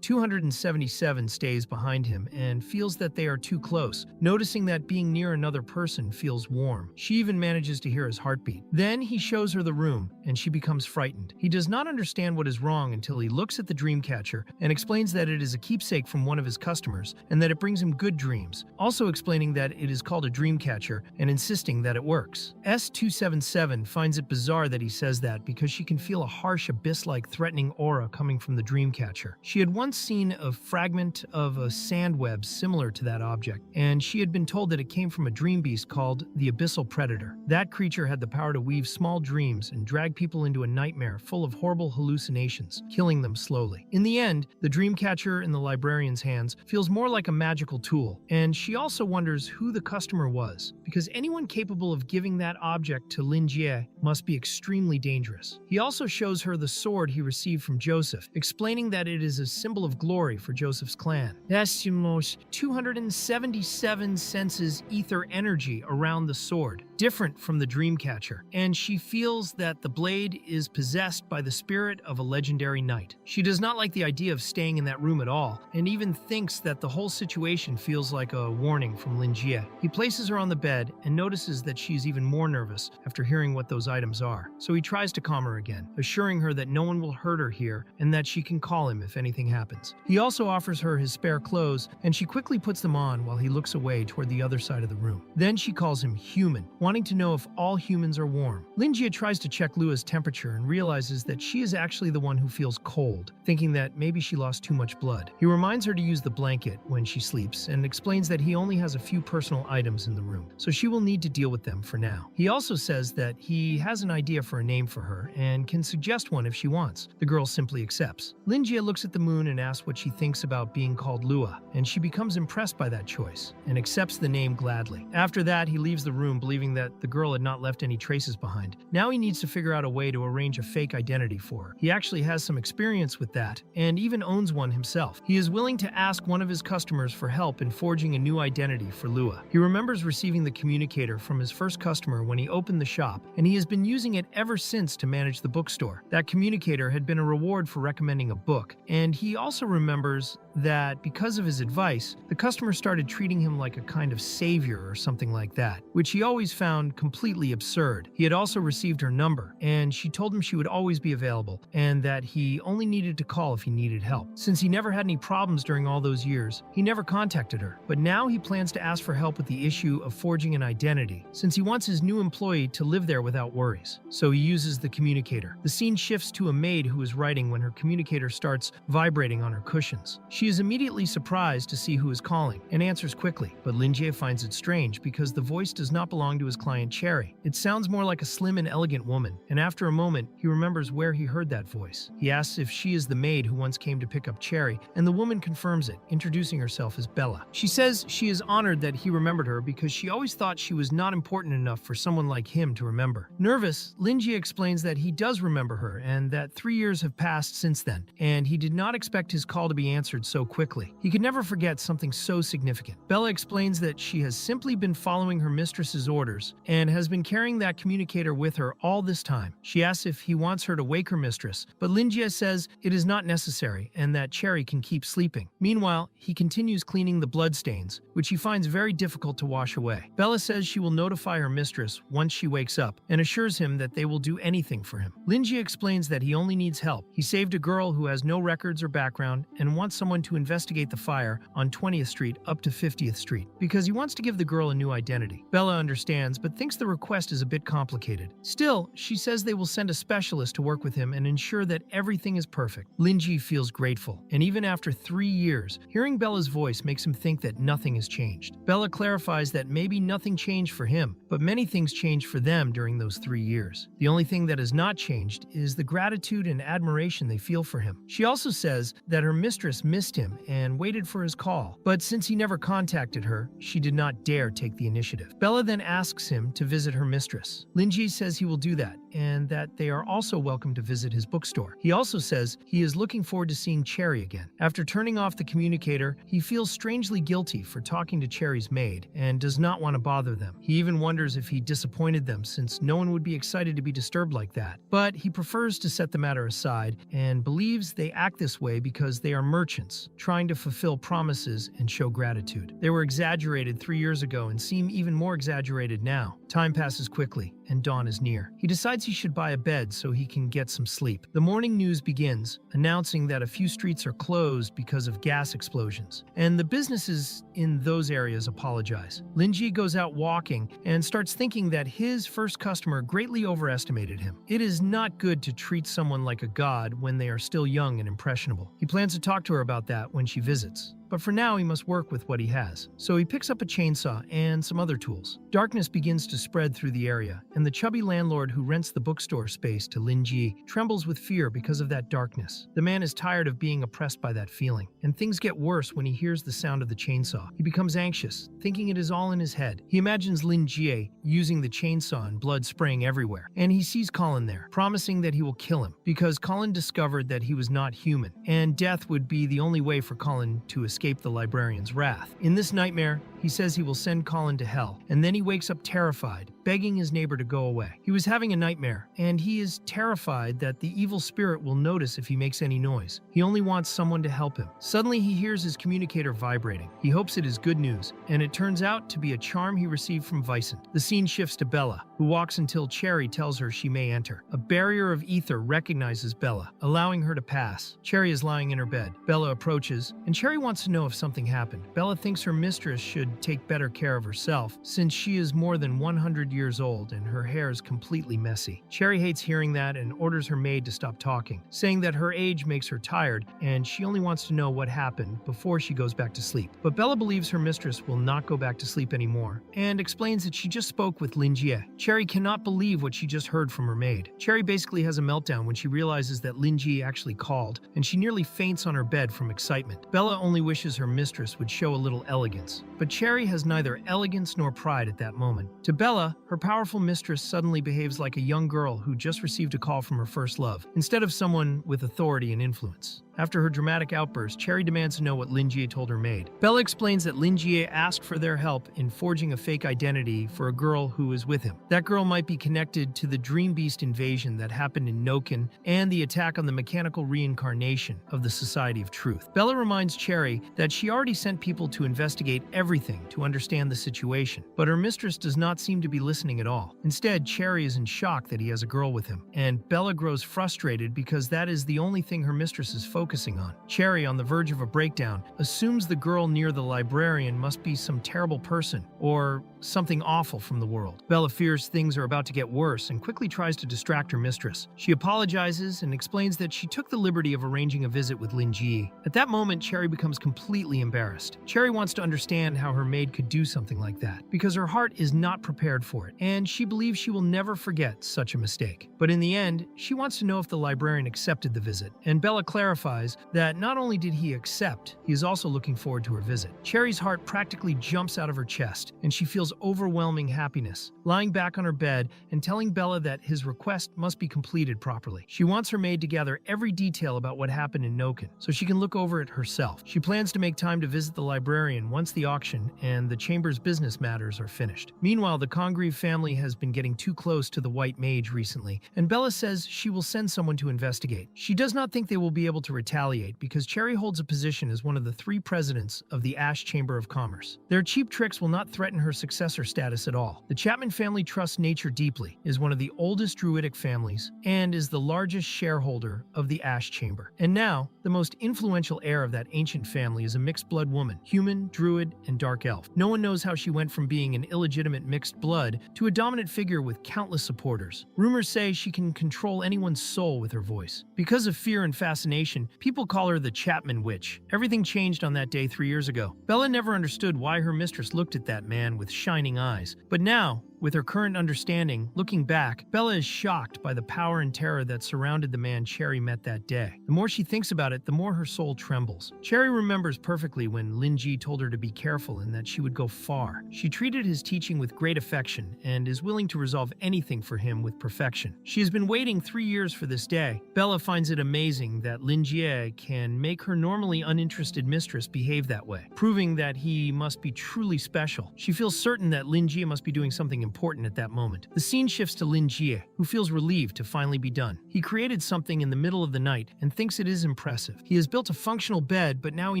277 stays behind him and feels that they are too close, noticing that being near another person feels warm. She even manages to hear his heartbeat. Then he shows her the room, and she becomes frightened. He does not understand what is wrong until he looks at the dream catcher and explains that it is a keepsake from one of his customers and that it brings him good dreams, also explaining that it is called a dream catcher and insisting that it works. 277 finds it bizarre that he says that because she can feel a harsh abyss-like threatening aura coming from the dream catcher. She had once seen a fragment of a sand web similar to that object, and she had been told that it came from a dream beast called the Abyssal Predator. That creature had the power to weave small dreams and drag people into a nightmare full of horrible hallucinations, killing them slowly. In the end, the dream catcher in the librarian's hands feels more like a magical tool, and she also wonders who the customer was, because anyone capable of giving that object to Lin Jie must be extremely dangerous. He also shows her the sword he received from Joseph, explaining that it is a symbol of glory for Joseph's clan. Desimos 277 senses ether energy around the sword, different from the Dreamcatcher, and she feels that the blade is possessed by the spirit of a legendary knight. She does not like the idea of staying in that room at all, and even thinks that the whole situation feels like a warning from Lin Jie. He places her on the bed and notices that she is even more nervous after hearing what those items are, so he tries to calm her again, assuring her that no one will hurt her here and that she can call him if anything happens. He also offers her his spare clothes, and she quickly puts them on while he looks away toward the other side of the room. Then she calls him human, wanting to know if all humans are warm. Lin Jie tries to check Lua's temperature and realizes that she is actually the one who feels cold, thinking that maybe she lost too much blood. He reminds her to use the blanket when she sleeps and explains that he only has a few personal items in the room, so she will need to deal with them for now. He also says that he has an idea for a name for her and can suggest one if she wants. The girl simply accepts. Lin Jie looks at the moon and asks what she thinks about being called Lua, and she becomes impressed by that choice and accepts the name gladly. After that, he leaves the room believing that the girl had not left any traces behind. Now he needs to figure out a way to arrange a fake identity for her. He actually has some experience with that and even owns one himself. He is willing to ask one of his customers for help in forging a new identity for Lua. He remembers receiving the communicator from his first customer when he opened the shop, and he has been using it ever since to manage the bookstore. That communicator had been a reward for recommending a book, and he also remembers that because of his advice, the customer started treating him like a kind of savior or something like that, which he always found completely absurd. He had also received her number, and she told him she would always be available, and that he only needed to call if he needed help. Since he never had any problems during all those years, he never contacted her, but now he plans to ask for help with the issue of forging an identity, since he wants his new employee to live there without worries. So he uses the communicator. The scene shifts to a maid who is writing when her communicator starts vibrating on her cushions. She is immediately surprised to see who is calling and answers quickly, but Lin Jie finds it strange because the voice does not belong to his client Cherry. It sounds more like a slim and elegant woman, and after a moment, he remembers where he heard that voice. He asks if she is the maid who once came to pick up Cherry, and the woman confirms it, introducing herself as Bella. She says she is honored that he remembered her because she always thought she was not important enough for someone like him to remember. Nervous, Lin Jie explains that he does remember her and that 3 years have passed since then, and he did not expect his call to be answered so quickly. He could never forget something so significant. Bella explains that she has simply been following her mistress's orders hours and has been carrying that communicator with her all this time. She asks if he wants her to wake her mistress, but Linjie says it is not necessary and that Cherry can keep sleeping. Meanwhile, he continues cleaning the bloodstains, which he finds very difficult to wash away. Bella says she will notify her mistress once she wakes up and assures him that they will do anything for him. Linjie explains that he only needs help. He saved a girl who has no records or background and wants someone to investigate the fire on 20th Street up to 50th Street because he wants to give the girl a new identity. Bella understands but thinks the request is a bit complicated. Still, she says they will send a specialist to work with him and ensure that everything is perfect. Linjie feels grateful, and even after 3 years, hearing Bella's voice makes him think that nothing has changed. Bella clarifies that maybe nothing changed for him, but many things changed for them during those 3 years. The only thing that has not changed is the gratitude and admiration they feel for him. She also says that her mistress missed him and waited for his call, but since he never contacted her, she did not dare take the initiative. Bella then asks him to visit her mistress. Linjie says he will do that, and that they are also welcome to visit his bookstore. He also says he is looking forward to seeing Cherry again. After turning off the communicator, he feels strangely guilty for talking to Cherry's maid and does not want to bother them. He even wonders if he disappointed them since no one would be excited to be disturbed like that. But he prefers to set the matter aside and believes they act this way because they are merchants, trying to fulfill promises and show gratitude. They were exaggerated 3 years ago and seem even more exaggerated now. Time passes quickly, and dawn is near. He decides he should buy a bed so he can get some sleep. The morning news begins, announcing that a few streets are closed because of gas explosions, and the businesses in those areas apologize. Linjie goes out walking and starts thinking that his first customer greatly overestimated him. It is not good to treat someone like a god when they are still young and impressionable. He plans to talk to her about that when she visits. But for now, he must work with what he has. So he picks up a chainsaw and some other tools. Darkness begins to spread through the area, and the chubby landlord who rents the bookstore space to Linjie trembles with fear because of that darkness. The man is tired of being oppressed by that feeling, and things get worse when he hears the sound of the chainsaw. He becomes anxious, thinking it is all in his head. He imagines Linjie using the chainsaw and blood spraying everywhere, and he sees Colin there, promising that he will kill him, because Colin discovered that he was not human, and death would be the only way for Colin to escape the librarian's wrath. In this nightmare, he says he will send Colin to hell, and then he wakes up terrified, begging his neighbor to go away. He was having a nightmare, and he is terrified that the evil spirit will notice if he makes any noise. He only wants someone to help him. Suddenly, he hears his communicator vibrating. He hopes it is good news, and it turns out to be a charm he received from Vicent. The scene shifts to Bella, who walks until Cherry tells her she may enter. A barrier of ether recognizes Bella, allowing her to pass. Cherry is lying in her bed. Bella approaches, and Cherry wants to know if something happened. Bella thinks her mistress should take better care of herself, since she is more than 100 years old and her hair is completely messy. Cherry hates hearing that and orders her maid to stop talking, saying that her age makes her tired and she only wants to know what happened before she goes back to sleep. But Bella believes her mistress will not go back to sleep anymore and explains that she just spoke with Linjie. Cherry cannot believe what she just heard from her maid. Cherry basically has a meltdown when she realizes that Linjie actually called, and she nearly faints on her bed from excitement. Bella only wishes her mistress would show a little elegance, but Cherry has neither elegance nor pride at that moment. To Bella, her powerful mistress suddenly behaves like a young girl who just received a call from her first love, instead of someone with authority and influence. After her dramatic outburst, Cherry demands to know what Linjie told her maid. Bella explains that Linjie asked for their help in forging a fake identity for a girl who is with him. That girl might be connected to the Dream Beast invasion that happened in Noken and the attack on the mechanical reincarnation of the Society of Truth. Bella reminds Cherry that she already sent people to investigate everything to understand the situation, but her mistress does not seem to be listening at all. Instead, Cherry is in shock that he has a girl with him, and Bella grows frustrated because that is the only thing her mistress is focusing on. Cherry, on the verge of a breakdown, assumes the girl near the librarian must be some terrible person or something awful from the world. Bella fears things are about to get worse and quickly tries to distract her mistress. She apologizes and explains that she took the liberty of arranging a visit with Linjie. At that moment, Cherry becomes completely embarrassed. Cherry wants to understand how her maid could do something like that, because her heart is not prepared for it, and she believes she will never forget such a mistake. But in the end, she wants to know if the librarian accepted the visit, and Bella clarifies clarifies that not only did he accept, he is also looking forward to her visit. Cherry's heart practically jumps out of her chest, and she feels overwhelming happiness, lying back on her bed and telling Bella that his request must be completed properly. She wants her maid to gather every detail about what happened in Noken, so she can look over it herself. She plans to make time to visit the librarian once the auction and the chamber's business matters are finished. Meanwhile, the Congreve family has been getting too close to the White Mage recently, and Bella says she will send someone to investigate. She does not think they will be able to retaliate because Cherry holds a position as one of the 3 presidents of the Ash Chamber of Commerce. Their cheap tricks will not threaten her successor status at all. The Chapman family trusts nature deeply, is one of the oldest druidic families, and is the largest shareholder of the Ash Chamber. And now, the most influential heir of that ancient family is a mixed-blood woman, human, druid, and dark elf. No one knows how she went from being an illegitimate mixed blood to a dominant figure with countless supporters. Rumors say she can control anyone's soul with her voice. Because of fear and fascination, people call her the Chapman Witch. Everything changed on that day 3 years ago. Bella never understood why her mistress looked at that man with shining eyes. But now, with her current understanding, looking back, Bella is shocked by the power and terror that surrounded the man Cherry met that day. The more she thinks about it, the more her soul trembles. Cherry remembers perfectly when Lin Ji told her to be careful and that she would go far. She treated his teaching with great affection and is willing to resolve anything for him with perfection. She has been waiting 3 years for this day. Bella finds it amazing that Lin Jie can make her normally uninterested mistress behave that way, proving that he must be truly special. She feels certain that Lin Jie must be doing something important at that moment. The scene shifts to Lin Jie, who feels relieved to finally be done. He created something in the middle of the night and thinks it is impressive. He has built a functional bed, but now he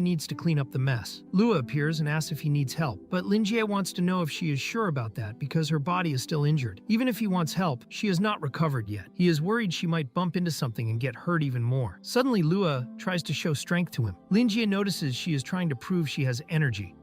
needs to clean up the mess. Lua appears and asks if he needs help, but Lin Jie wants to know if she is sure about that because her body is still injured. Even if he wants help, she has not recovered yet. He is worried she might bump into something and get hurt even more. Suddenly, Lua tries to show strength to him. Lin Jie notices she is trying to prove she has energy,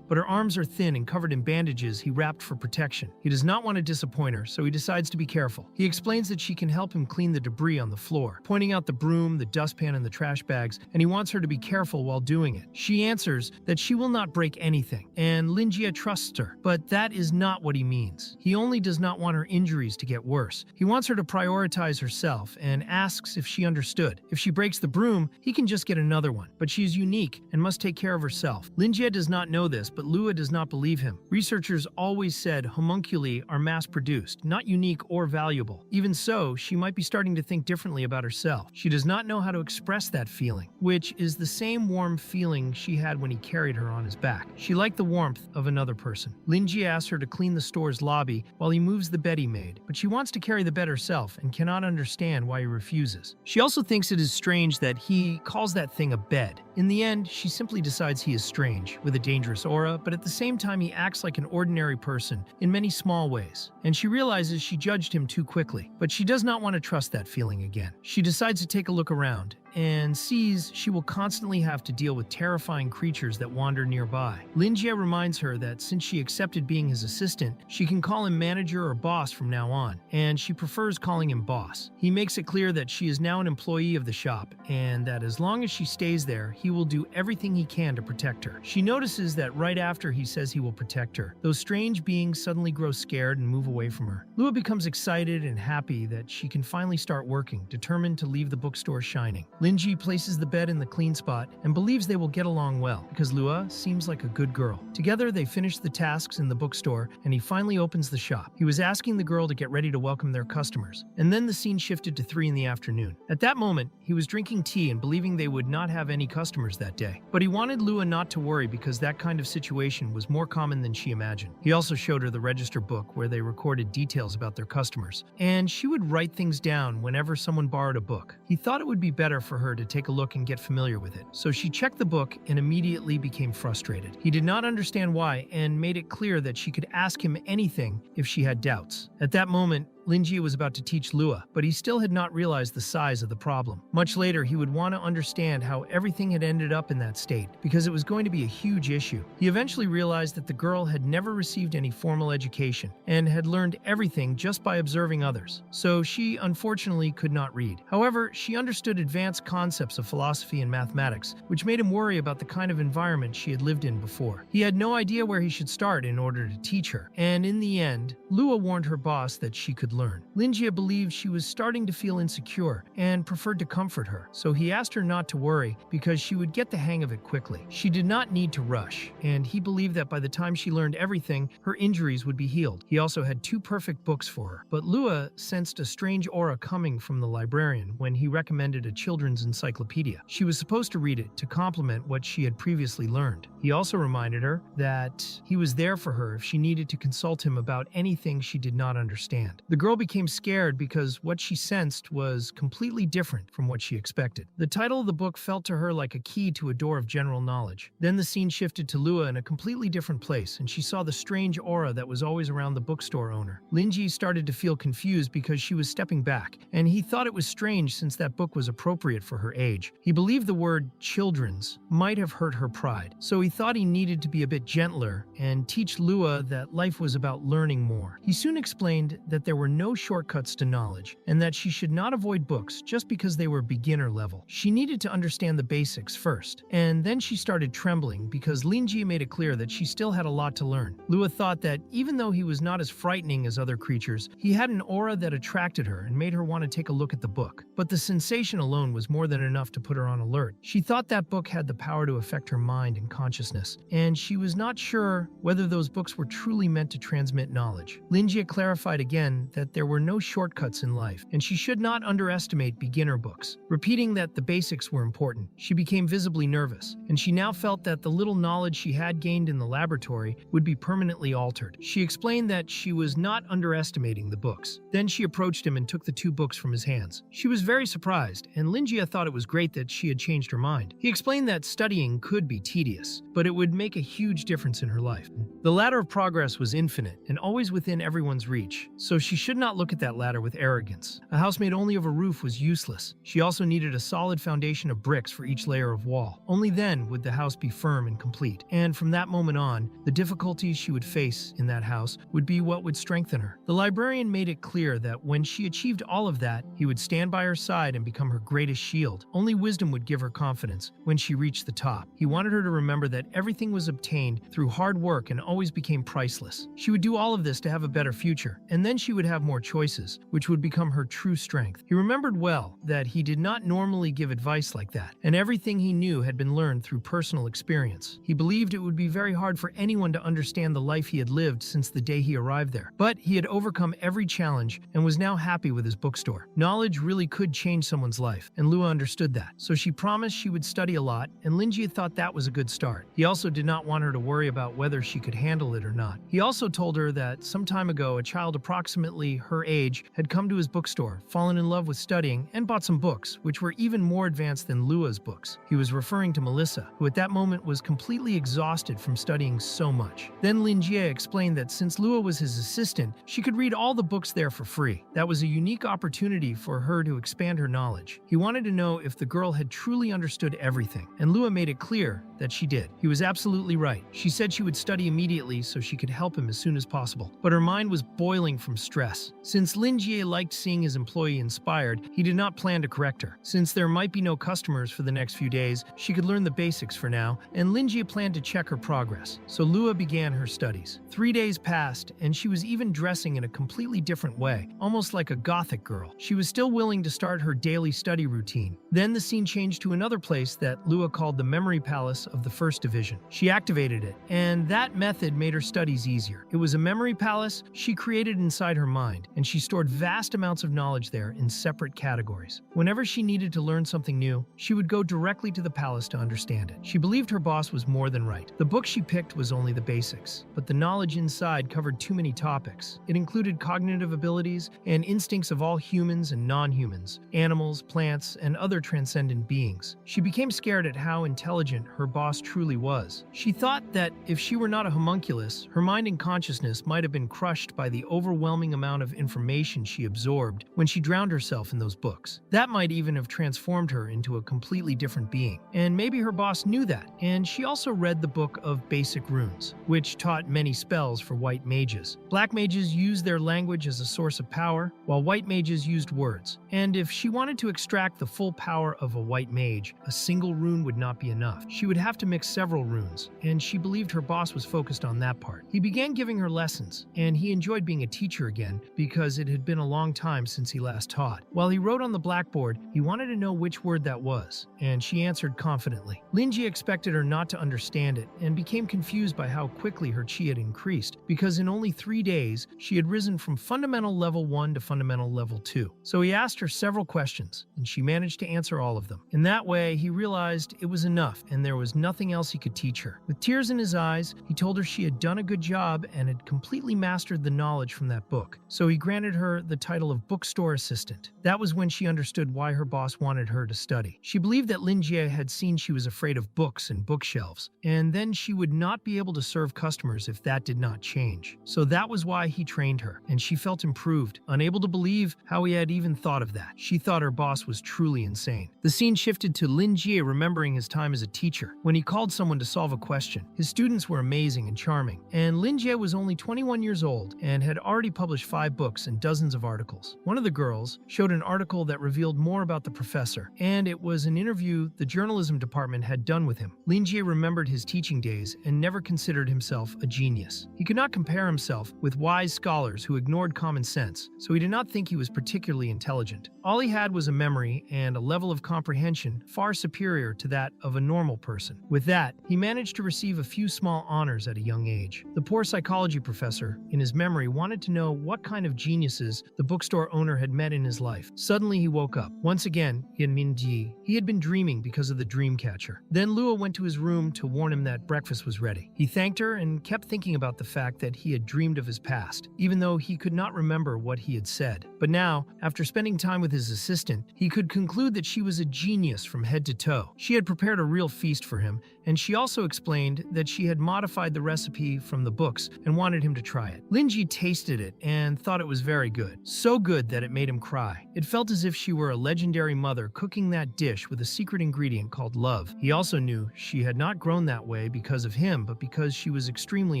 but her arms are thin and covered in bandages he wrapped for protection. He does not want to disappoint her, so he decides to be careful. He explains that she can help him clean the debris on the floor, pointing out the broom, the dustpan, and the trash bags, and he wants her to be careful while doing it. She answers that she will not break anything, and Lin Jie trusts her, but that is not what he means. He only does not want her injuries to get worse. He wants her to prioritize herself and asks if she understood. If she breaks the broom, he can just get another one, but she is unique and must take care of herself. Lin Jie does not know this, but Lua does not believe him. Researchers always said homunculi are mass-produced, not unique or valuable. Even so, she might be starting to think differently about herself. She does not know how to express that feeling, which is the same warm feeling she had when he carried her on his back. She liked the warmth of another person. Lin Jie asks her to clean the store's lobby while he moves the bed he made, but she wants to carry the bed herself and cannot understand why he refuses. She also thinks it is strange that he calls that thing a bed. In the end, she simply decides he is strange, with a dangerous aura, but at the same time he acts like an ordinary person in many small ways. And she realizes she judged him too quickly, but she does not want to trust that feeling again. She decides to take a look around and sees she will constantly have to deal with terrifying creatures that wander nearby. Lin Jie reminds her that since she accepted being his assistant, she can call him manager or boss from now on, and she prefers calling him boss. He makes it clear that she is now an employee of the shop, and that as long as she stays there, he will do everything he can to protect her. She notices that right after he says he will protect her, those strange beings suddenly grow scared and move away from her. Lua becomes excited and happy that she can finally start working, determined to leave the bookstore shining. Lin Ji places the bed in the clean spot and believes they will get along well because Lua seems like a good girl. Together, they finish the tasks in the bookstore and he finally opens the shop. He was asking the girl to get ready to welcome their customers, and then the scene shifted to 3 in the afternoon. At that moment, he was drinking tea and believing they would not have any customers that day. But he wanted Lua not to worry because that kind of situation was more common than she imagined. He also showed her the register book where they recorded details about their customers, and she would write things down whenever someone borrowed a book. He thought it would be better for her to take a look and get familiar with it, so she checked the book and immediately became frustrated. He did not understand why and made it clear that she could ask him anything if she had doubts. At that moment, Lin Ji was about to teach Lua, but he still had not realized the size of the problem. Much later, he would want to understand how everything had ended up in that state, because it was going to be a huge issue. He eventually realized that the girl had never received any formal education, and had learned everything just by observing others, so she unfortunately could not read. However, she understood advanced concepts of philosophy and mathematics, which made him worry about the kind of environment she had lived in before. He had no idea where he should start in order to teach her, and in the end, Lua warned her boss that she could learn. Linjie believed she was starting to feel insecure and preferred to comfort her, so he asked her not to worry because she would get the hang of it quickly. She did not need to rush, and he believed that by the time she learned everything, her injuries would be healed. He also had 2 perfect books for her, but Lua sensed a strange aura coming from the librarian when he recommended a children's encyclopedia. She was supposed to read it to complement what she had previously learned. He also reminded her that he was there for her if she needed to consult him about anything she did not understand. The girl became scared because what she sensed was completely different from what she expected. The title of the book felt to her like a key to a door of general knowledge. Then the scene shifted to Lua in a completely different place, and she saw the strange aura that was always around the bookstore owner. Linjie started to feel confused because she was stepping back, and he thought it was strange since that book was appropriate for her age. He believed the word children's might have hurt her pride, so he thought he needed to be a bit gentler and teach Lua that life was about learning more. He soon explained that there were no shortcuts to knowledge, and that she should not avoid books just because they were beginner level. She needed to understand the basics first, and then she started trembling because Linjie made it clear that she still had a lot to learn. Lua thought that even though he was not as frightening as other creatures, he had an aura that attracted her and made her want to take a look at the book. But the sensation alone was more than enough to put her on alert. She thought that book had the power to affect her mind and consciousness, and she was not sure whether those books were truly meant to transmit knowledge. Linjie clarified again that there were no shortcuts in life, and she should not underestimate beginner books. Repeating that the basics were important, she became visibly nervous, and she now felt that the little knowledge she had gained in the laboratory would be permanently altered. She explained that she was not underestimating the books. Then she approached him and took the 2 books from his hands. She was very surprised, and Linjie thought it was great that she had changed her mind. He explained that studying could be tedious, but it would make a huge difference in her life. The ladder of progress was infinite and always within everyone's reach, so she should not look at that ladder with arrogance. A house made only of a roof was useless. She also needed a solid foundation of bricks for each layer of wall. Only then would the house be firm and complete. And from that moment on, the difficulties she would face in that house would be what would strengthen her. The librarian made it clear that when she achieved all of that, he would stand by her side and become her greatest shield. Only wisdom would give her confidence when she reached the top. He wanted her to remember that everything was obtained through hard work and always became priceless. She would do all of this to have a better future, and then she would have more choices, which would become her true strength. He remembered well that he did not normally give advice like that, and everything he knew had been learned through personal experience. He believed it would be very hard for anyone to understand the life he had lived since the day he arrived there. But he had overcome every challenge and was now happy with his bookstore. Knowledge really could change someone's life, and Lua understood that. So she promised she would study a lot, and Linjie thought that was a good start. He also did not want her to worry about whether she could handle it or not. He also told her that some time ago, a child approximately her age had come to his bookstore, fallen in love with studying, and bought some books, which were even more advanced than Lua's books. He was referring to Melissa, who at that moment was completely exhausted from studying so much. Then Linjie explained that since Lua was his assistant, she could read all the books there for free. That was a unique opportunity for her to expand her knowledge. He wanted to know if the girl had truly understood everything, and Lua made it clear that she did. He was absolutely right. She said she would study immediately so she could help him as soon as possible. But her mind was boiling from stress. Since Linjie liked seeing his employee inspired, he did not plan to correct her. Since there might be no customers for the next few days, she could learn the basics for now, and Linjie planned to check her progress. So Lua began her studies. 3 days passed, and she was even dressing in a completely different way, almost like a gothic girl. She was still willing to start her daily study routine. Then the scene changed to another place that Lua called the Memory Palace of the First Division. She activated it, and that method made her studies easier. It was a memory palace she created inside her mind, and she stored vast amounts of knowledge there in separate categories. Whenever she needed to learn something new, she would go directly to the palace to understand it. She believed her boss was more than right. The book she picked was only the basics, but the knowledge inside covered too many topics. It included cognitive abilities and instincts of all humans and non-humans, animals, plants, and other transcendent beings. She became scared at how intelligent her boss truly was. She thought that if she were not a homunculus, her mind and consciousness might have been crushed by the overwhelming amount of information she absorbed when she drowned herself in those books. That might even have transformed her into a completely different being. And maybe her boss knew that. And she also read the book of Basic Runes, which taught many spells for white mages. Black mages used their language as a source of power, while white mages used words. And if she wanted to extract the full power of a white mage, a single rune would not be enough. She would have to mix several runes, and she believed her boss was focused on that part. He began giving her lessons, and he enjoyed being a teacher again because it had been a long time since he last taught. While he wrote on the blackboard, he wanted to know which word that was, and she answered confidently. Linji expected her not to understand it and became confused by how quickly her chi had increased, because in only 3 days, she had risen from fundamental level 1 to fundamental level 2. So he asked her several questions, and she managed to answer all of them. In that way, he realized it was enough and there was nothing else he could teach her. With tears in his eyes, he told her she had done a good job and had completely mastered the knowledge from that book. So he granted her the title of bookstore assistant. That was when she understood why her boss wanted her to study. She believed that Lin Jie had seen she was afraid of books and bookshelves, and then she would not be able to serve customers if that did not change. So that was why he trained her, and she felt improved, unable to believe how he had even thought of that. She thought her boss was truly insane. The scene shifted to Lin Jie remembering his time as a teacher, when he called someone to solve a question. His students were amazing and charming, and Lin Jie was only 21 years old and had already published 5 books and dozens of articles. One of the girls showed an article that revealed more about the professor, and it was an interview the journalism department had done with him. Lin Jie remembered his teaching days and never considered himself a genius. He could not compare himself with wise scholars who ignored common sense, so he did not think he was particularly intelligent. All he had was a memory and a level of comprehension far superior to that of a normal person. With that, he managed to receive a few small honors at a young age. The poor psychology professor, in his memory, wanted to know what kind of geniuses the bookstore owner had met in his life. Suddenly he woke up. Once again, Yan Minji. He had been dreaming because of the dream catcher. Then Lua went to his room to warn him that breakfast was ready. He thanked her and kept thinking about the fact that he had dreamed of his past, even though he could not remember what he had said. But now, after spending time with his assistant, he could conclude that she was a genius from head to toe. She had prepared a real feast for him, and she also explained that she had modified the recipe from the books and wanted him to try it. Linji tasted it and thought it was very good. So good that it made him cry. It felt as if she were a legendary mother cooking that dish with a secret ingredient called love. He also knew she had not grown that way because of him, but because she was extremely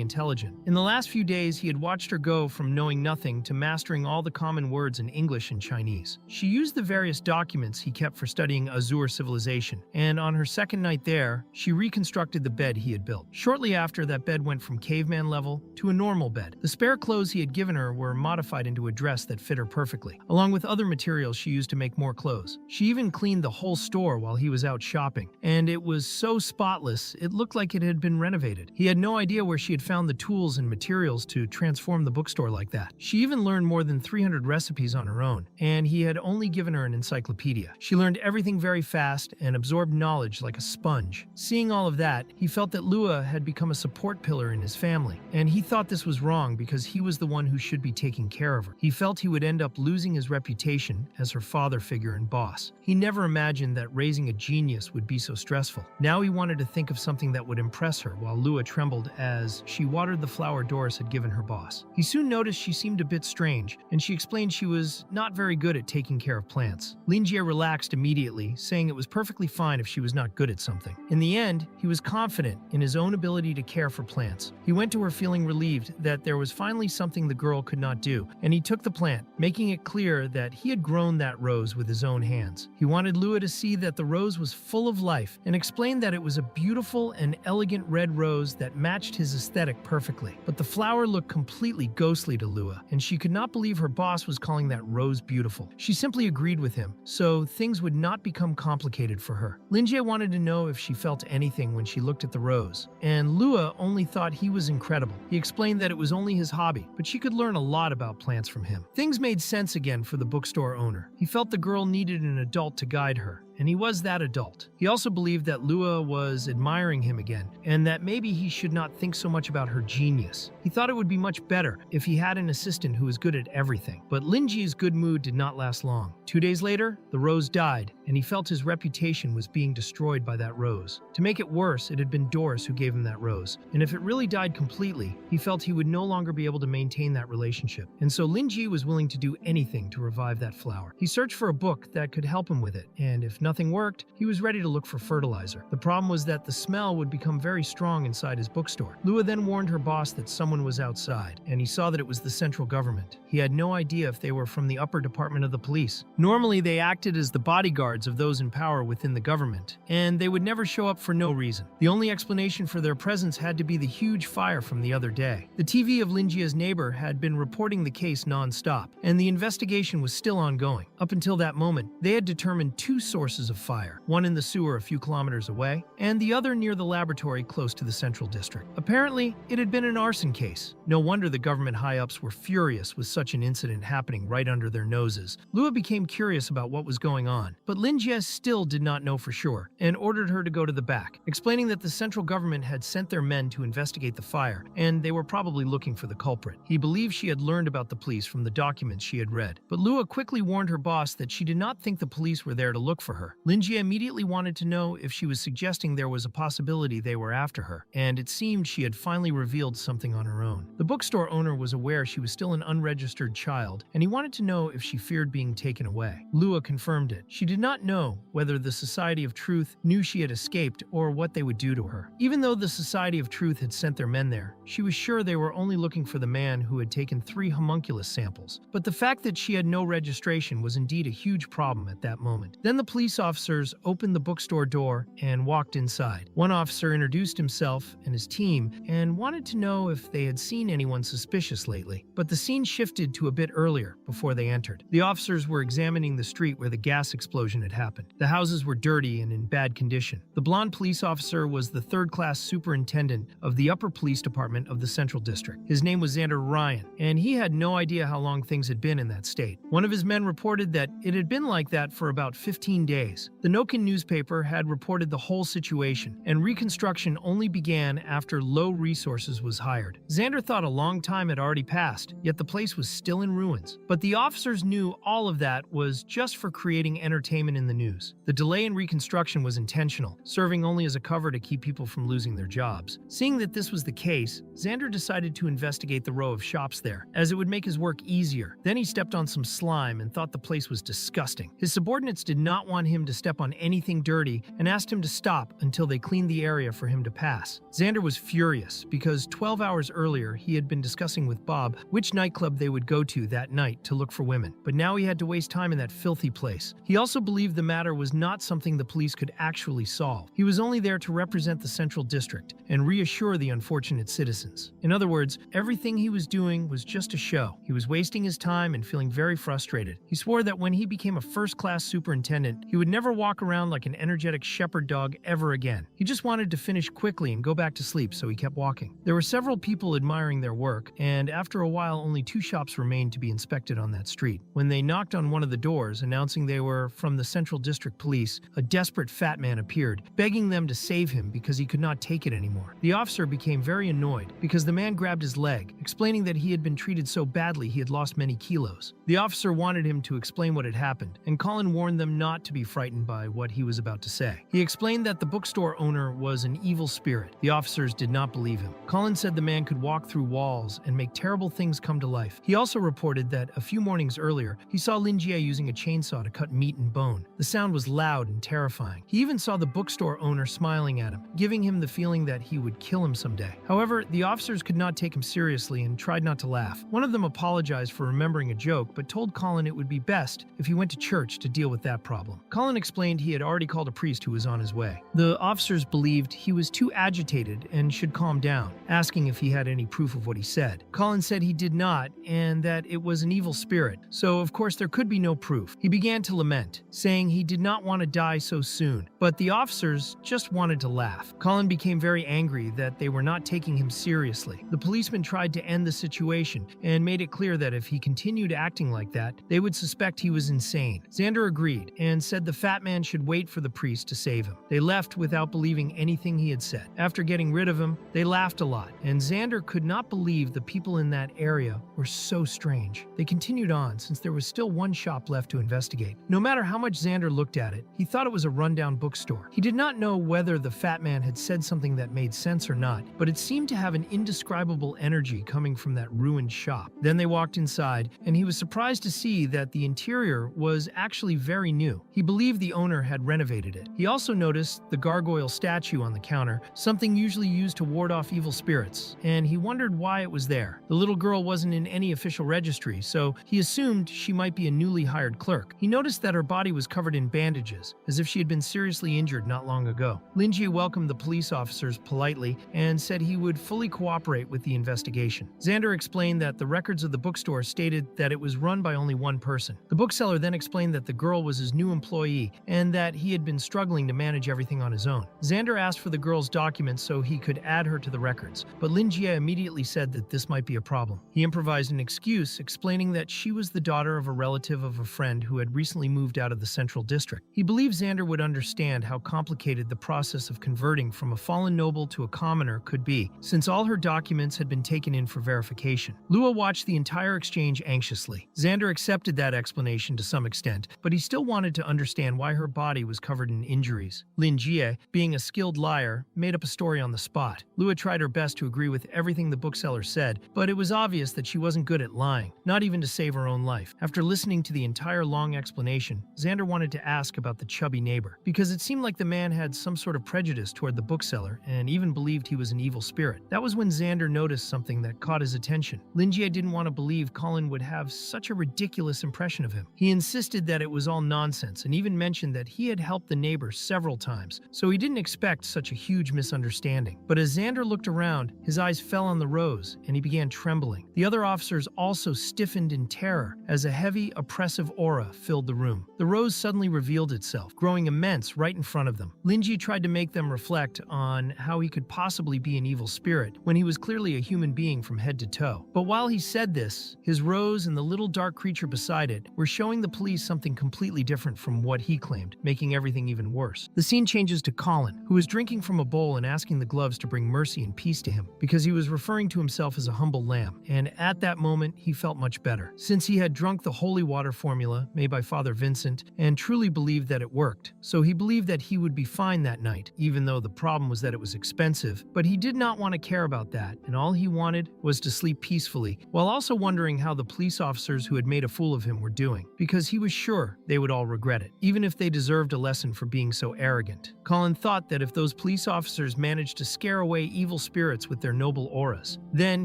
intelligent. In the last few days, he had watched her go from knowing nothing to mastering all the common words in English and Chinese. She used the various documents he kept for studying Asura civilization, and on her second night there, she reconstructed the bed he had built. Shortly after, that bed went from caveman level to a normal bed. The spare clothes he had given her were modified into a dress that fit her perfectly, along with other materials she used to make more clothes. She even cleaned the whole store while he was out shopping, and it was so spotless, it looked like it had been renovated. He had no idea where she had found the tools and materials to transform the bookstore like that. She even learned more than 300 recipes on her own, and he had only given her an encyclopedia. She learned everything very fast and absorbed knowledge like a sponge. Seeing all of that, he felt that Lua had become a support pillar in his family, and he thought this was wrong because he was the one who should be taking care of her. He felt he would end up losing his reputation as her father figure and boss. He never imagined that raising a genius would be so stressful. Now he wanted to think of something that would impress her, while Lua trembled as she watered the flower Doris had given her boss. He soon noticed she seemed a bit strange, and she explained she was not very good at taking care of plants. Linjie relaxed immediately, saying it was perfectly fine if she was not good at something. In the end, he was confident in his own ability to care for plants. He went to her feeling relieved that there was finally something the girl could not do, and he took the plant, making it clear that he had grown that rose with his own hands. He wanted Lua to see that the rose was full of life, and explained that it was a beautiful and elegant red rose that matched his aesthetic perfectly. But the flower looked completely ghostly to Lua, and she could not believe her boss was calling that rose beautiful. She simply agreed with him, so things would not become complicated for her. Linjie wanted to know if she felt anything when she looked at the rose, and Lua only thought he was incredible. He explained that it was only his hobby, but she could learn a lot about plants from him. Things made sense again for the bookstore owner. He felt the girl needed an adult to guide her, and he was that adult. He also believed that Lua was admiring him again, and that maybe he should not think so much about her genius. He thought it would be much better if he had an assistant who was good at everything. But Linji's good mood did not last long. 2 days later, the rose died, and he felt his reputation was being destroyed by that rose. To make it worse, it had been Doris who gave him that rose, and if it really died completely, he felt he would no longer be able to maintain that relationship. And so Linji was willing to do anything to revive that flower. He searched for a book that could help him with it, and if nothing worked, he was ready to look for fertilizer. The problem was that the smell would become very strong inside his bookstore. Lua then warned her boss that someone was outside, and he saw that it was the central government. He had no idea if they were from the upper department of the police. Normally, they acted as the bodyguards bodyguards of those in power within the government, and they would never show up for no reason. The only explanation for their presence had to be the huge fire from the other day. The TV of Linjia's neighbor had been reporting the case non-stop, and the investigation was still ongoing. Up until that moment, they had determined two sources of fire, one in the sewer a few kilometers away, and the other near the laboratory close to the central district. Apparently, it had been an arson case. No wonder the government high-ups were furious with such an incident happening right under their noses. Lua became curious about what was going on, but Linjia still did not know for sure, and ordered her to go to the back, explaining that the central government had sent their men to investigate the fire, and they were probably looking for the culprit. He believed she had learned about the police from the documents she had read, but Lua quickly warned her boss that she did not think the police were there to look for her. Linjia immediately wanted to know if she was suggesting there was a possibility they were after her, and it seemed she had finally revealed something on her own. The bookstore owner was aware she was still an unregistered child, and he wanted to know if she feared being taken away. Lua confirmed it. She did not know whether the Society of Truth knew she had escaped or what they would do to her. Even though the Society of Truth had sent their men there, she was sure they were only looking for the man who had taken 3 homunculus samples. But the fact that she had no registration was indeed a huge problem at that moment. Then the police officers opened the bookstore door and walked inside. One officer introduced himself and his team and wanted to know if they had seen anyone suspicious lately. But the scene shifted to a bit earlier before they entered. The officers were examining the street where the gas explosion had happened. The houses were dirty and in bad condition. The blonde police officer was the third-class superintendent of the upper police department of the Central District. His name was Xander Ryan, and he had no idea how long things had been in that state. One of his men reported that it had been like that for about 15 days. The Noken newspaper had reported the whole situation, and reconstruction only began after low resources was hired. Xander thought a long time had already passed, yet the place was still in ruins. But the officers knew all of that was just for creating entertainment in the news. The delay in reconstruction was intentional, serving only as a cover to keep people from losing their jobs. Seeing that this was the case, Xander decided to investigate the row of shops there, as it would make his work easier. Then he stepped on some slime and thought the place was disgusting. His subordinates did not want him to step on anything dirty and asked him to stop until they cleaned the area for him to pass. Xander was furious because 12 hours earlier he had been discussing with Bob which nightclub they would go to that night to look for women, but now he had to waste time in that filthy place. He also believed the matter was not something the police could actually solve. He was only there to represent the Central District and reassure the unfortunate citizens. In other words, everything he was doing was just a show. He was wasting his time and feeling very frustrated. He swore that when he became a first-class superintendent, he would never walk around like an energetic shepherd dog ever again. He just wanted to finish quickly and go back to sleep, so he kept walking. There were several people admiring their work, and after a while only 2 shops remained to be inspected on that street. When they knocked on one of the doors, announcing they were from the Central District Police, a desperate fat man appeared, begging them to save him because he could not take it anymore. The officer became very annoyed because the man grabbed his leg, explaining that he had been treated so badly he had lost many kilos. The officer wanted him to explain what had happened, and Colin warned them not to be frightened by what he was about to say. He explained that the bookstore owner was an evil spirit. The officers did not believe him. Colin said the man could walk through walls and make terrible things come to life. He also reported that a few mornings earlier, he saw Linjie using a chainsaw to cut meat and bone. The sound was loud and terrifying. He even saw the bookstore owner smiling at him, giving him the feeling that he would kill him someday. However, the officers could not take him seriously and tried not to laugh. One of them apologized for remembering a joke, but told Colin it would be best if he went to church to deal with that problem. Colin explained he had already called a priest who was on his way. The officers believed he was too agitated and should calm down, asking if he had any proof of what he said. Colin said he did not, and that it was an evil spirit, so of course there could be no proof. He began to lament, saying he did not want to die so soon, but the officers just wanted to laugh. Colin became very angry that they were not taking him seriously. The policeman tried to end the situation and made it clear that if he continued acting like that, they would suspect he was insane. Xander agreed and said the fat man should wait for the priest to save him. They left without believing anything he had said. After getting rid of him, they laughed a lot, and Xander could not believe the people in that area were so strange. They continued on since there was still one shop left to investigate. No matter how much Xander looked at it, he thought it was a rundown bookstore. He did not know whether the fat man had said something that made sense or not, but it seemed to have an indescribable energy coming from that ruined shop. Then they walked inside, and he was surprised to see that the interior was actually very new. He believed the owner had renovated it. He also noticed the gargoyle statue on the counter, something usually used to ward off evil spirits, and he wondered why it was there. The little girl wasn't in any official registry, so he assumed she might be a newly hired clerk. He noticed that her body was was covered in bandages, as if she had been seriously injured not long ago. Linjie welcomed the police officers politely and said he would fully cooperate with the investigation. Xander explained that the records of the bookstore stated that it was run by only one person. The bookseller then explained that the girl was his new employee and that he had been struggling to manage everything on his own. Xander asked for the girl's documents so he could add her to the records, but Linjie immediately said that this might be a problem. He improvised an excuse, explaining that she was the daughter of a relative of a friend who had recently moved out of the central district. He believed Xander would understand how complicated the process of converting from a fallen noble to a commoner could be, since all her documents had been taken in for verification. Lua watched the entire exchange anxiously. Xander accepted that explanation to some extent, but he still wanted to understand why her body was covered in injuries. Linjie, being a skilled liar, made up a story on the spot. Lua tried her best to agree with everything the bookseller said, but it was obvious that she wasn't good at lying, not even to save her own life. After listening to the entire long explanation, Xander wanted to ask about the chubby neighbor, because it seemed like the man had some sort of prejudice toward the bookseller and even believed he was an evil spirit. That was when Xander noticed something that caught his attention. Linjie didn't want to believe Colin would have such a ridiculous impression of him. He insisted that it was all nonsense and even mentioned that he had helped the neighbor several times, so he didn't expect such a huge misunderstanding. But as Xander looked around, his eyes fell on the rose and he began trembling. The other officers also stiffened in terror as a heavy, oppressive aura filled the room. The rose suddenly revealed itself, growing immense right in front of them. Linjie tried to make them reflect on how he could possibly be an evil spirit when he was clearly a human being from head to toe. But while he said this, his rose and the little dark creature beside it were showing the police something completely different from what he claimed, making everything even worse. The scene changes to Colin, who was drinking from a bowl and asking the gloves to bring mercy and peace to him, because he was referring to himself as a humble lamb, and at that moment he felt much better, since he had drunk the holy water formula made by Father Vincent and truly believed that it worked. So he believed that he would be fine that night, even though the problem was that it was expensive, but he did not want to care about that, and all he wanted was to sleep peacefully, while also wondering how the police officers who had made a fool of him were doing, because he was sure they would all regret it, even if they deserved a lesson for being so arrogant. Colin thought that if those police officers managed to scare away evil spirits with their noble auras, then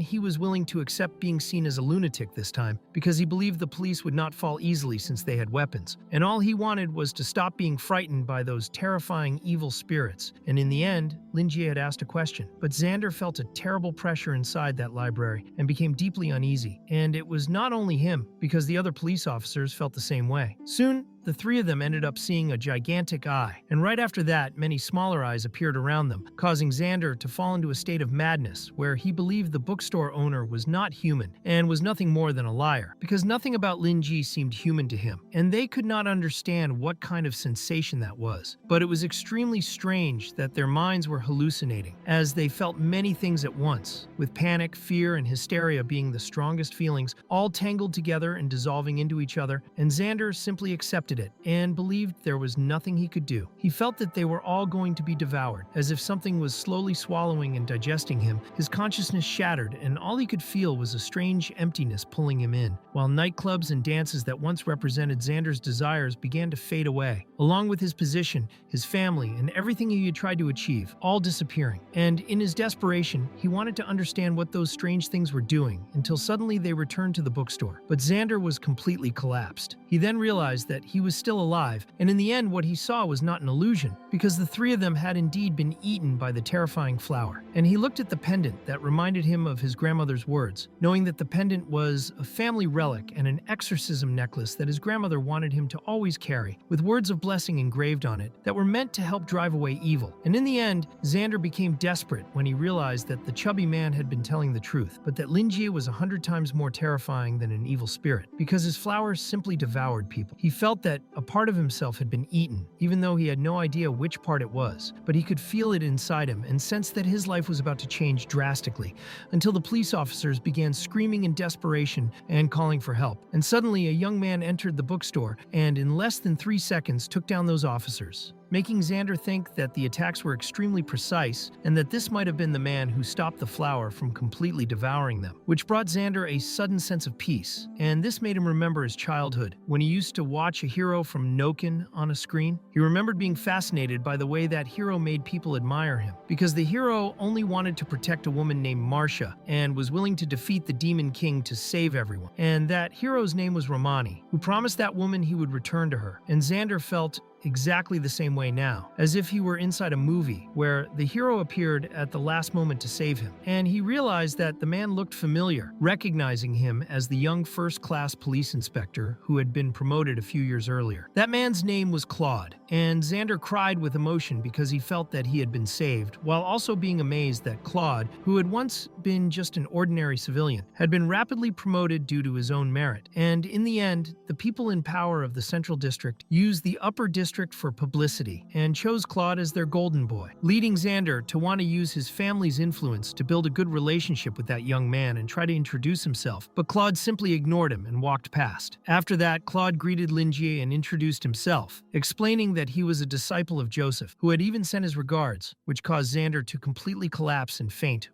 he was willing to accept being seen as a lunatic this time, because he believed the police would not fall easily since they had weapons, and all he wanted was to stop being frightened by those terrifying evil spirits. And in the end, Linjie had asked a question, but Xander felt a terrible pressure inside that library and became deeply uneasy. And it was not only him, because the other police officers felt the same way. Soon, the three of them ended up seeing a gigantic eye, and right after that, many smaller eyes appeared around them, causing Xander to fall into a state of madness where he believed the bookstore owner was not human and was nothing more than a liar, because nothing about Linjie seemed human to him, and they could not understand what kind of sensation that was. But it was extremely strange that their minds were hallucinating, as they felt many things at once, with panic, fear, and hysteria being the strongest feelings, all tangled together and dissolving into each other, and Xander simply accepted it and believed there was nothing he could do. He felt that they were all going to be devoured, as if something was slowly swallowing and digesting him. His consciousness shattered, and all he could feel was a strange emptiness pulling him in, while nightclubs and dances that once represented Xander's desires began to fade away, along with his position, his family, and everything he had tried to achieve, all disappearing. And in his desperation, he wanted to understand what those strange things were doing, until suddenly they returned to the bookstore. But Xander was completely collapsed. He then realized that he was still alive, and in the end what he saw was not an illusion, because the three of them had indeed been eaten by the terrifying flower. And he looked at the pendant that reminded him of his grandmother's words, knowing that the pendant was a family relic and an exorcism necklace that his grandmother wanted him to always carry, with words of blessing engraved on it that were meant to help drive away evil. And in the end, Xander became desperate when he realized that the chubby man had been telling the truth, but that Linjie was 100 times more terrifying than an evil spirit, because his flower simply devoured people. He felt that a part of himself had been eaten, even though he had no idea which part it was, but he could feel it inside him and sense that his life was about to change drastically, until the police officers began screaming in desperation and calling for help. And suddenly a young man entered the bookstore and in less than 3 seconds took down those officers. making Xander think that the attacks were extremely precise and that this might have been the man who stopped the flower from completely devouring them, which brought Xander a sudden sense of peace. And this made him remember his childhood, when he used to watch a hero from Noken on a screen. He remembered being fascinated by the way that hero made people admire him, because the hero only wanted to protect a woman named Marcia and was willing to defeat the Demon King to save everyone. And that hero's name was Romani, who promised that woman he would return to her. And Xander felt exactly the same way now, as if he were inside a movie where the hero appeared at the last moment to save him. And he realized that the man looked familiar, recognizing him as the young first-class police inspector who had been promoted a few years earlier. That man's name was Claude, and Xander cried with emotion because he felt that he had been saved, while also being amazed that Claude, who had once been just an ordinary civilian, had been rapidly promoted due to his own merit. And in the end, the people in power of the Central District used the Upper District for publicity and chose Claude as their golden boy, leading Xander to want to use his family's influence to build a good relationship with that young man and try to introduce himself, but Claude simply ignored him and walked past. After that, Claude greeted Linjie and introduced himself, explaining that he was a disciple of Joseph, who had even sent his regards, which caused Xander to completely collapse and faint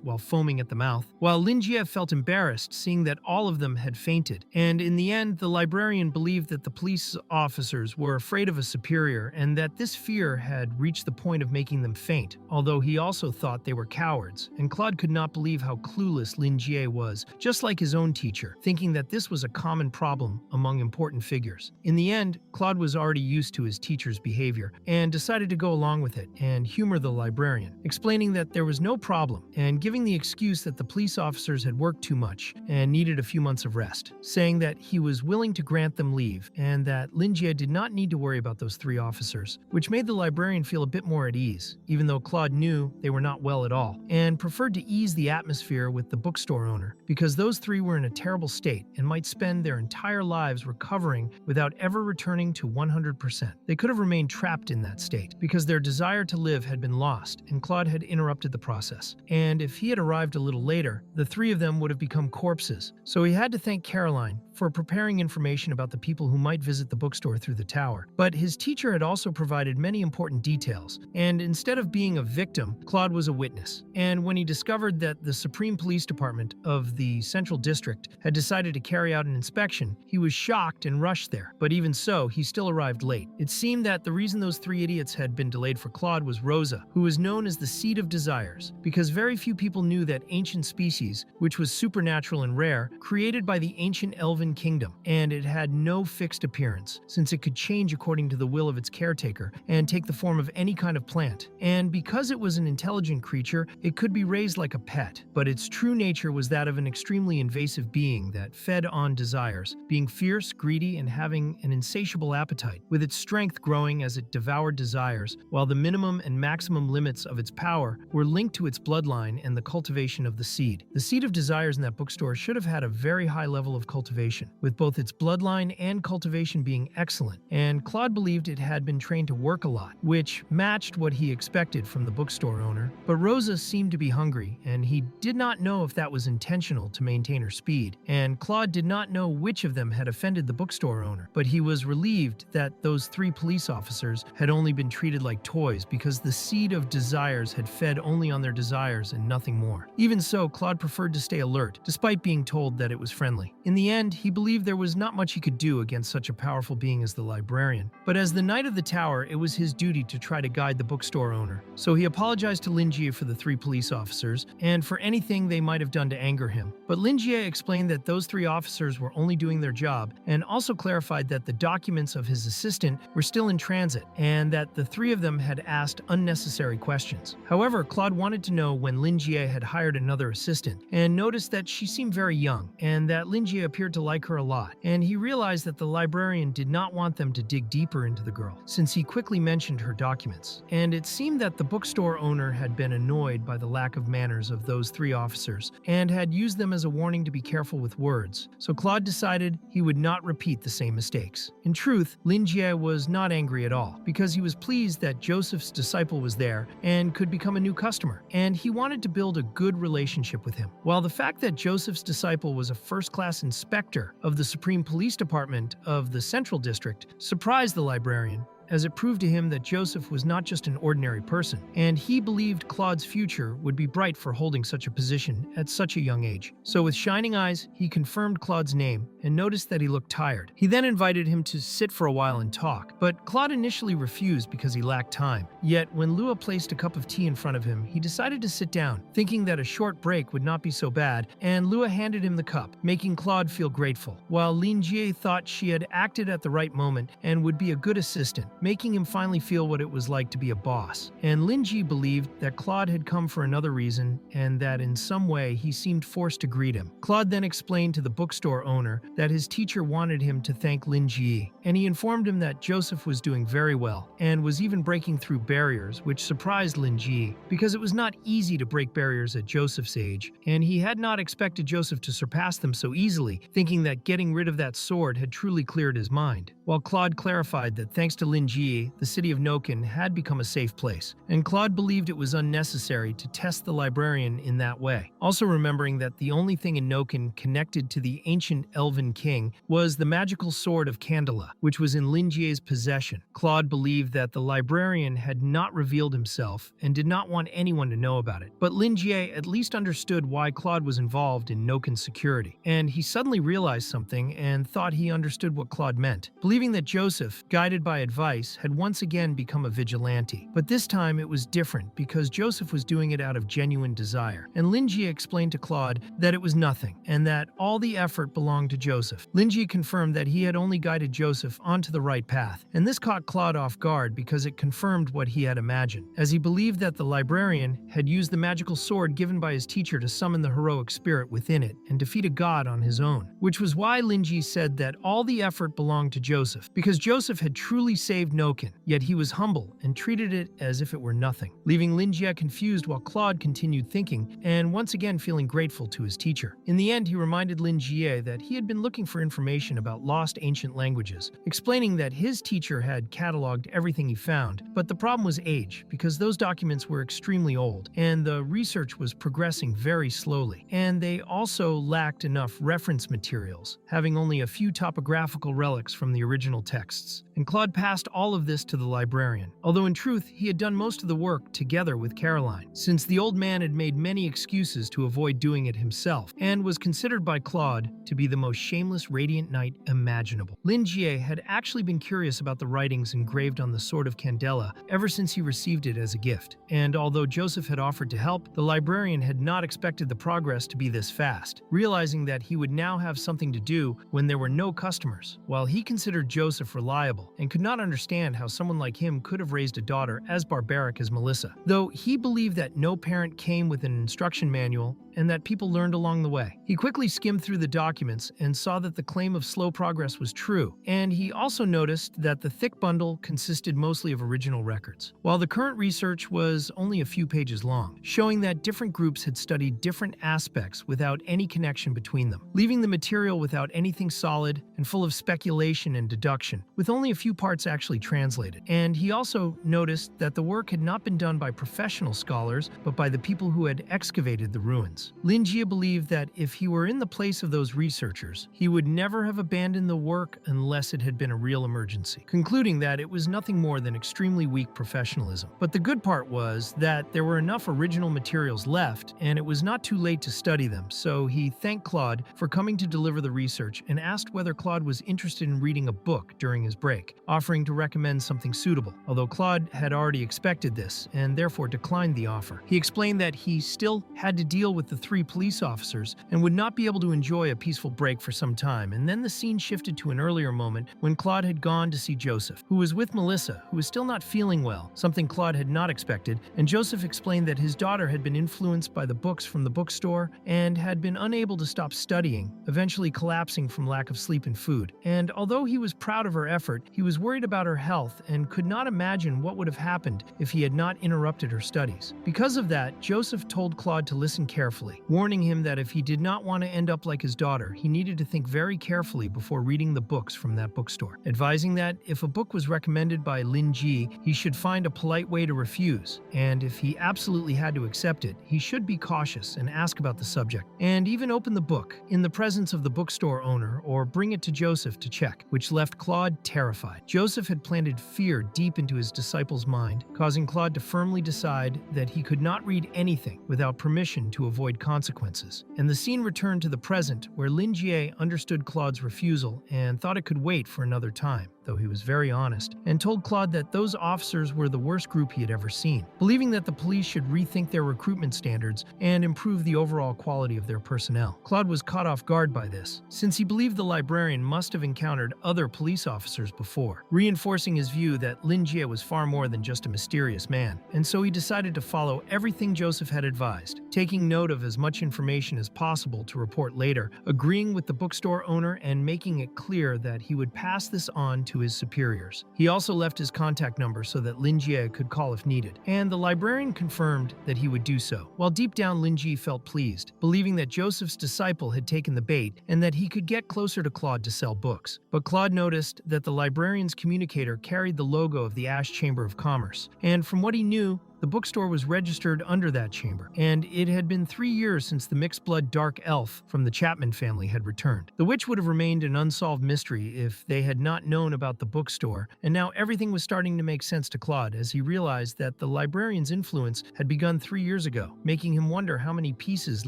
while foaming at the mouth, while Linjie felt embarrassed seeing that all of them had fainted. And in the end, the librarian believed that the police officers were afraid of a superior and that this fear had reached the point of making them faint, although he also thought they were cowards, and Claude could not believe how clueless Linjie was, just like his own teacher, thinking that this was a common problem among important figures. In the end, Claude was already used to his teacher's behavior and decided to go along with it and humor the librarian, explaining that there was no problem and giving the excuse that the police officers had worked too much and needed a few months of rest, saying that he was willing to grant them leave and that Linjie did not need to worry about those 3 officers, which made the librarian feel a bit more at ease, even though Claude knew they were not well at all, and preferred to ease the atmosphere with the bookstore owner, because those 3 were in a terrible state and might spend their entire lives recovering without ever returning to 100%. They could have remained trapped in that state, because their desire to live had been lost, and Claude had interrupted the process. And if he had arrived a little later, the 3 of them would have become corpses. So he had to thank Caroline for preparing information about the people who might visit the bookstore through the tower. But his teacher had also provided many important details, and instead of being a victim, Claude was a witness. And when he discovered that the Supreme Police Department of the Central District had decided to carry out an inspection, he was shocked and rushed there. But even so, he still arrived late. It seemed that the reason those 3 idiots had been delayed for Claude was Rosa, who was known as the Seed of Desires, because very few people knew that ancient species, which was supernatural and rare, created by the ancient elven kingdom, and it had no fixed appearance, since it could change according to the will of its caretaker and take the form of any kind of plant. And because it was an intelligent creature, it could be raised like a pet, but its true nature was that of an extremely invasive being that fed on desires, being fierce, greedy, and having an insatiable appetite, with its strength growing as it devoured desires, while the minimum and maximum limits of its power were linked to its bloodline and the cultivation of the seed. The Seed of Desires in that bookstore should have had a very high level of cultivation, with both its bloodline and cultivation being excellent, and Claude believed it had been trained to work a lot, which matched what he expected from the bookstore owner. But Rosa seemed to be hungry, and he did not know if that was intentional to maintain her speed, and Claude did not know which of them had offended the bookstore owner, but he was relieved that those 3 police officers had only been treated like toys because the Seed of Desires had fed only on their desires and nothing more. Even so, Claude preferred to stay alert, despite being told that it was friendly. In the end, he believed there was not much he could do against such a powerful being as the librarian, but as the Knight of the Tower, it was his duty to try to guide the bookstore owner. So he apologized to Linjie for the 3 police officers and for anything they might have done to anger him. But Linjie explained that those 3 officers were only doing their job, and also clarified that the documents of his assistant were still in transit and that the 3 of them had asked unnecessary questions. However, Claude wanted to know when Linjie had hired another assistant and noticed that she seemed very young and that Linjie appeared to like her a lot, and he realized that the librarian did not want them to dig deeper into the girl, since he quickly mentioned her documents. And it seemed that the bookstore owner had been annoyed by the lack of manners of those 3 officers and had used them as a warning to be careful with words, so Claude decided he would not repeat the same mistakes. In truth, Linjie was not angry at all, because he was pleased that Joseph's disciple was there and could become a new customer, and he wanted to build a good relationship with him. While the fact that Joseph's disciple was a first-class inspector inspector of the Supreme Police Department of the Central District, surprised the librarian, as it proved to him that Joseph was not just an ordinary person, and he believed Claude's future would be bright for holding such a position at such a young age. So with shining eyes, he confirmed Claude's name and noticed that he looked tired. He then invited him to sit for a while and talk, but Claude initially refused because he lacked time. Yet when Lua placed a cup of tea in front of him, he decided to sit down, thinking that a short break would not be so bad, and Lua handed him the cup, making Claude feel grateful, while Lin Jie thought she had acted at the right moment and would be a good assistant, making him finally feel what it was like to be a boss. And Lin Jie believed that Claude had come for another reason and that in some way he seemed forced to greet him. Claude then explained to the bookstore owner that his teacher wanted him to thank Lin Jie, and he informed him that Joseph was doing very well and was even breaking through barriers, which surprised Lin Jie because it was not easy to break barriers at Joseph's age, and he had not expected Joseph to surpass them so easily, thinking that getting rid of that sword had truly cleared his mind. While Claude clarified that thanks to Lin Jie, the city of Noken had become a safe place, and Claude believed it was unnecessary to test the librarian in that way. Also remembering that the only thing in Noken connected to the ancient elven king was the magical sword of Candela, which was in Lin Jie's possession. Claude believed that the librarian had not revealed himself and did not want anyone to know about it, but Lin Jie at least understood why Claude was involved in Noken's security, and he suddenly realized something and thought he understood what Claude meant, believing that Joseph, guided by advice, had once again become a vigilante. But this time it was different because Joseph was doing it out of genuine desire, and Lin Jie explained to Claude that it was nothing and that all the effort belonged to Joseph. Lin Jie confirmed that he had only guided Joseph onto the right path, and this caught Claude off guard because it confirmed what he had imagined, as he believed that the librarian had used the magical sword given by his teacher to summon the heroic spirit within it and defeat a god on his own, which was why Lin Jie said that all the effort belonged to Joseph, because Joseph had truly saved Noken, yet he was humble and treated it as if it were nothing, leaving Lin Jie confused while Claude continued thinking and once again feeling grateful to his teacher. In the end, he reminded Lin Jie that he had been looking for information about lost ancient languages, explaining that his teacher had cataloged everything he found, but the problem was age, because those documents were extremely old, and the research was progressing very slowly, and they also lacked enough reference materials, having only a few topographical relics from the original texts. And Claude passed all of this to the librarian, although in truth he had done most of the work together with Caroline, since the old man had made many excuses to avoid doing it himself, and was considered by Claude to be the most shameless radiant knight imaginable. Lin Jie had actually been curious about the writings engraved on the Sword of Candela ever since he received it as a gift, and although Joseph had offered to help, the librarian had not expected the progress to be this fast, realizing that he would now have something to do when there were no customers. While he considered Joseph reliable and could not understand how someone like him could have raised a daughter as barbaric as Melissa, though he believed that no parent came with an instruction manual and that people learned along the way. He quickly skimmed through the documents and saw that the claim of slow progress was true, and he also noticed that the thick bundle consisted mostly of original records, while the current research was only a few pages long, showing that different groups had studied different aspects without any connection between them, leaving the material without anything solid and full of speculation and deduction, with only a few parts actually translated. And he also noticed that the work had not been done by professional scholars, but by the people who had excavated the ruins. Lin Jie believed that if he were in the place of those researchers, he would never have abandoned the work unless it had been a real emergency, concluding that it was nothing more than extremely weak professionalism. But the good part was that there were enough original materials left, and it was not too late to study them, so he thanked Claude for coming to deliver the research and asked whether Claude was interested in reading a book during his break, offering to recommend something suitable, although Claude had already expected this and therefore declined the offer. He explained that he still had to deal with the 3 police officers and would not be able to enjoy a peaceful break for some time, and then the scene shifted to an earlier moment when Claude had gone to see Joseph, who was with Melissa, who was still not feeling well, something Claude had not expected, and Joseph explained that his daughter had been influenced by the books from the bookstore and had been unable to stop studying, eventually collapsing from lack of sleep and food. And although he was proud of her effort, he was worried about her health and could not imagine what would have happened if he had not interrupted her studies. Because of that, Joseph told Claude to listen carefully carefully, warning him that if he did not want to end up like his daughter, he needed to think very carefully before reading the books from that bookstore, advising that if a book was recommended by Lin Ji, he should find a polite way to refuse, and if he absolutely had to accept it, he should be cautious and ask about the subject, and even open the book in the presence of the bookstore owner or bring it to Joseph to check, which left Claude terrified. Joseph had planted fear deep into his disciple's mind, causing Claude to firmly decide that he could not read anything without permission to avoid consequences. And the scene returned to the present, where Lin Jie understood Claude's refusal and thought it could wait for another time, though he was very honest, and told Claude that those officers were the worst group he had ever seen, believing that the police should rethink their recruitment standards and improve the overall quality of their personnel. Claude was caught off guard by this, since he believed the librarian must have encountered other police officers before, reinforcing his view that Lin Jie was far more than just a mysterious man, and so he decided to follow everything Joseph had advised, taking note of as much information as possible to report later, agreeing with the bookstore owner and making it clear that he would pass this on to his superiors. He also left his contact number so that Lin Jie could call if needed, and the librarian confirmed that he would do so, while deep down Lin Jie felt pleased, believing that Joseph's disciple had taken the bait and that he could get closer to Claude to sell books. But Claude noticed that the librarian's communicator carried the logo of the Ash Chamber of Commerce, and from what he knew, the bookstore was registered under that chamber, and it had been 3 years since the mixed-blood dark elf from the Chapman family had returned. The witch would have remained an unsolved mystery if they had not known about the bookstore, and now everything was starting to make sense to Claude as he realized that the librarian's influence had begun 3 years ago, making him wonder how many pieces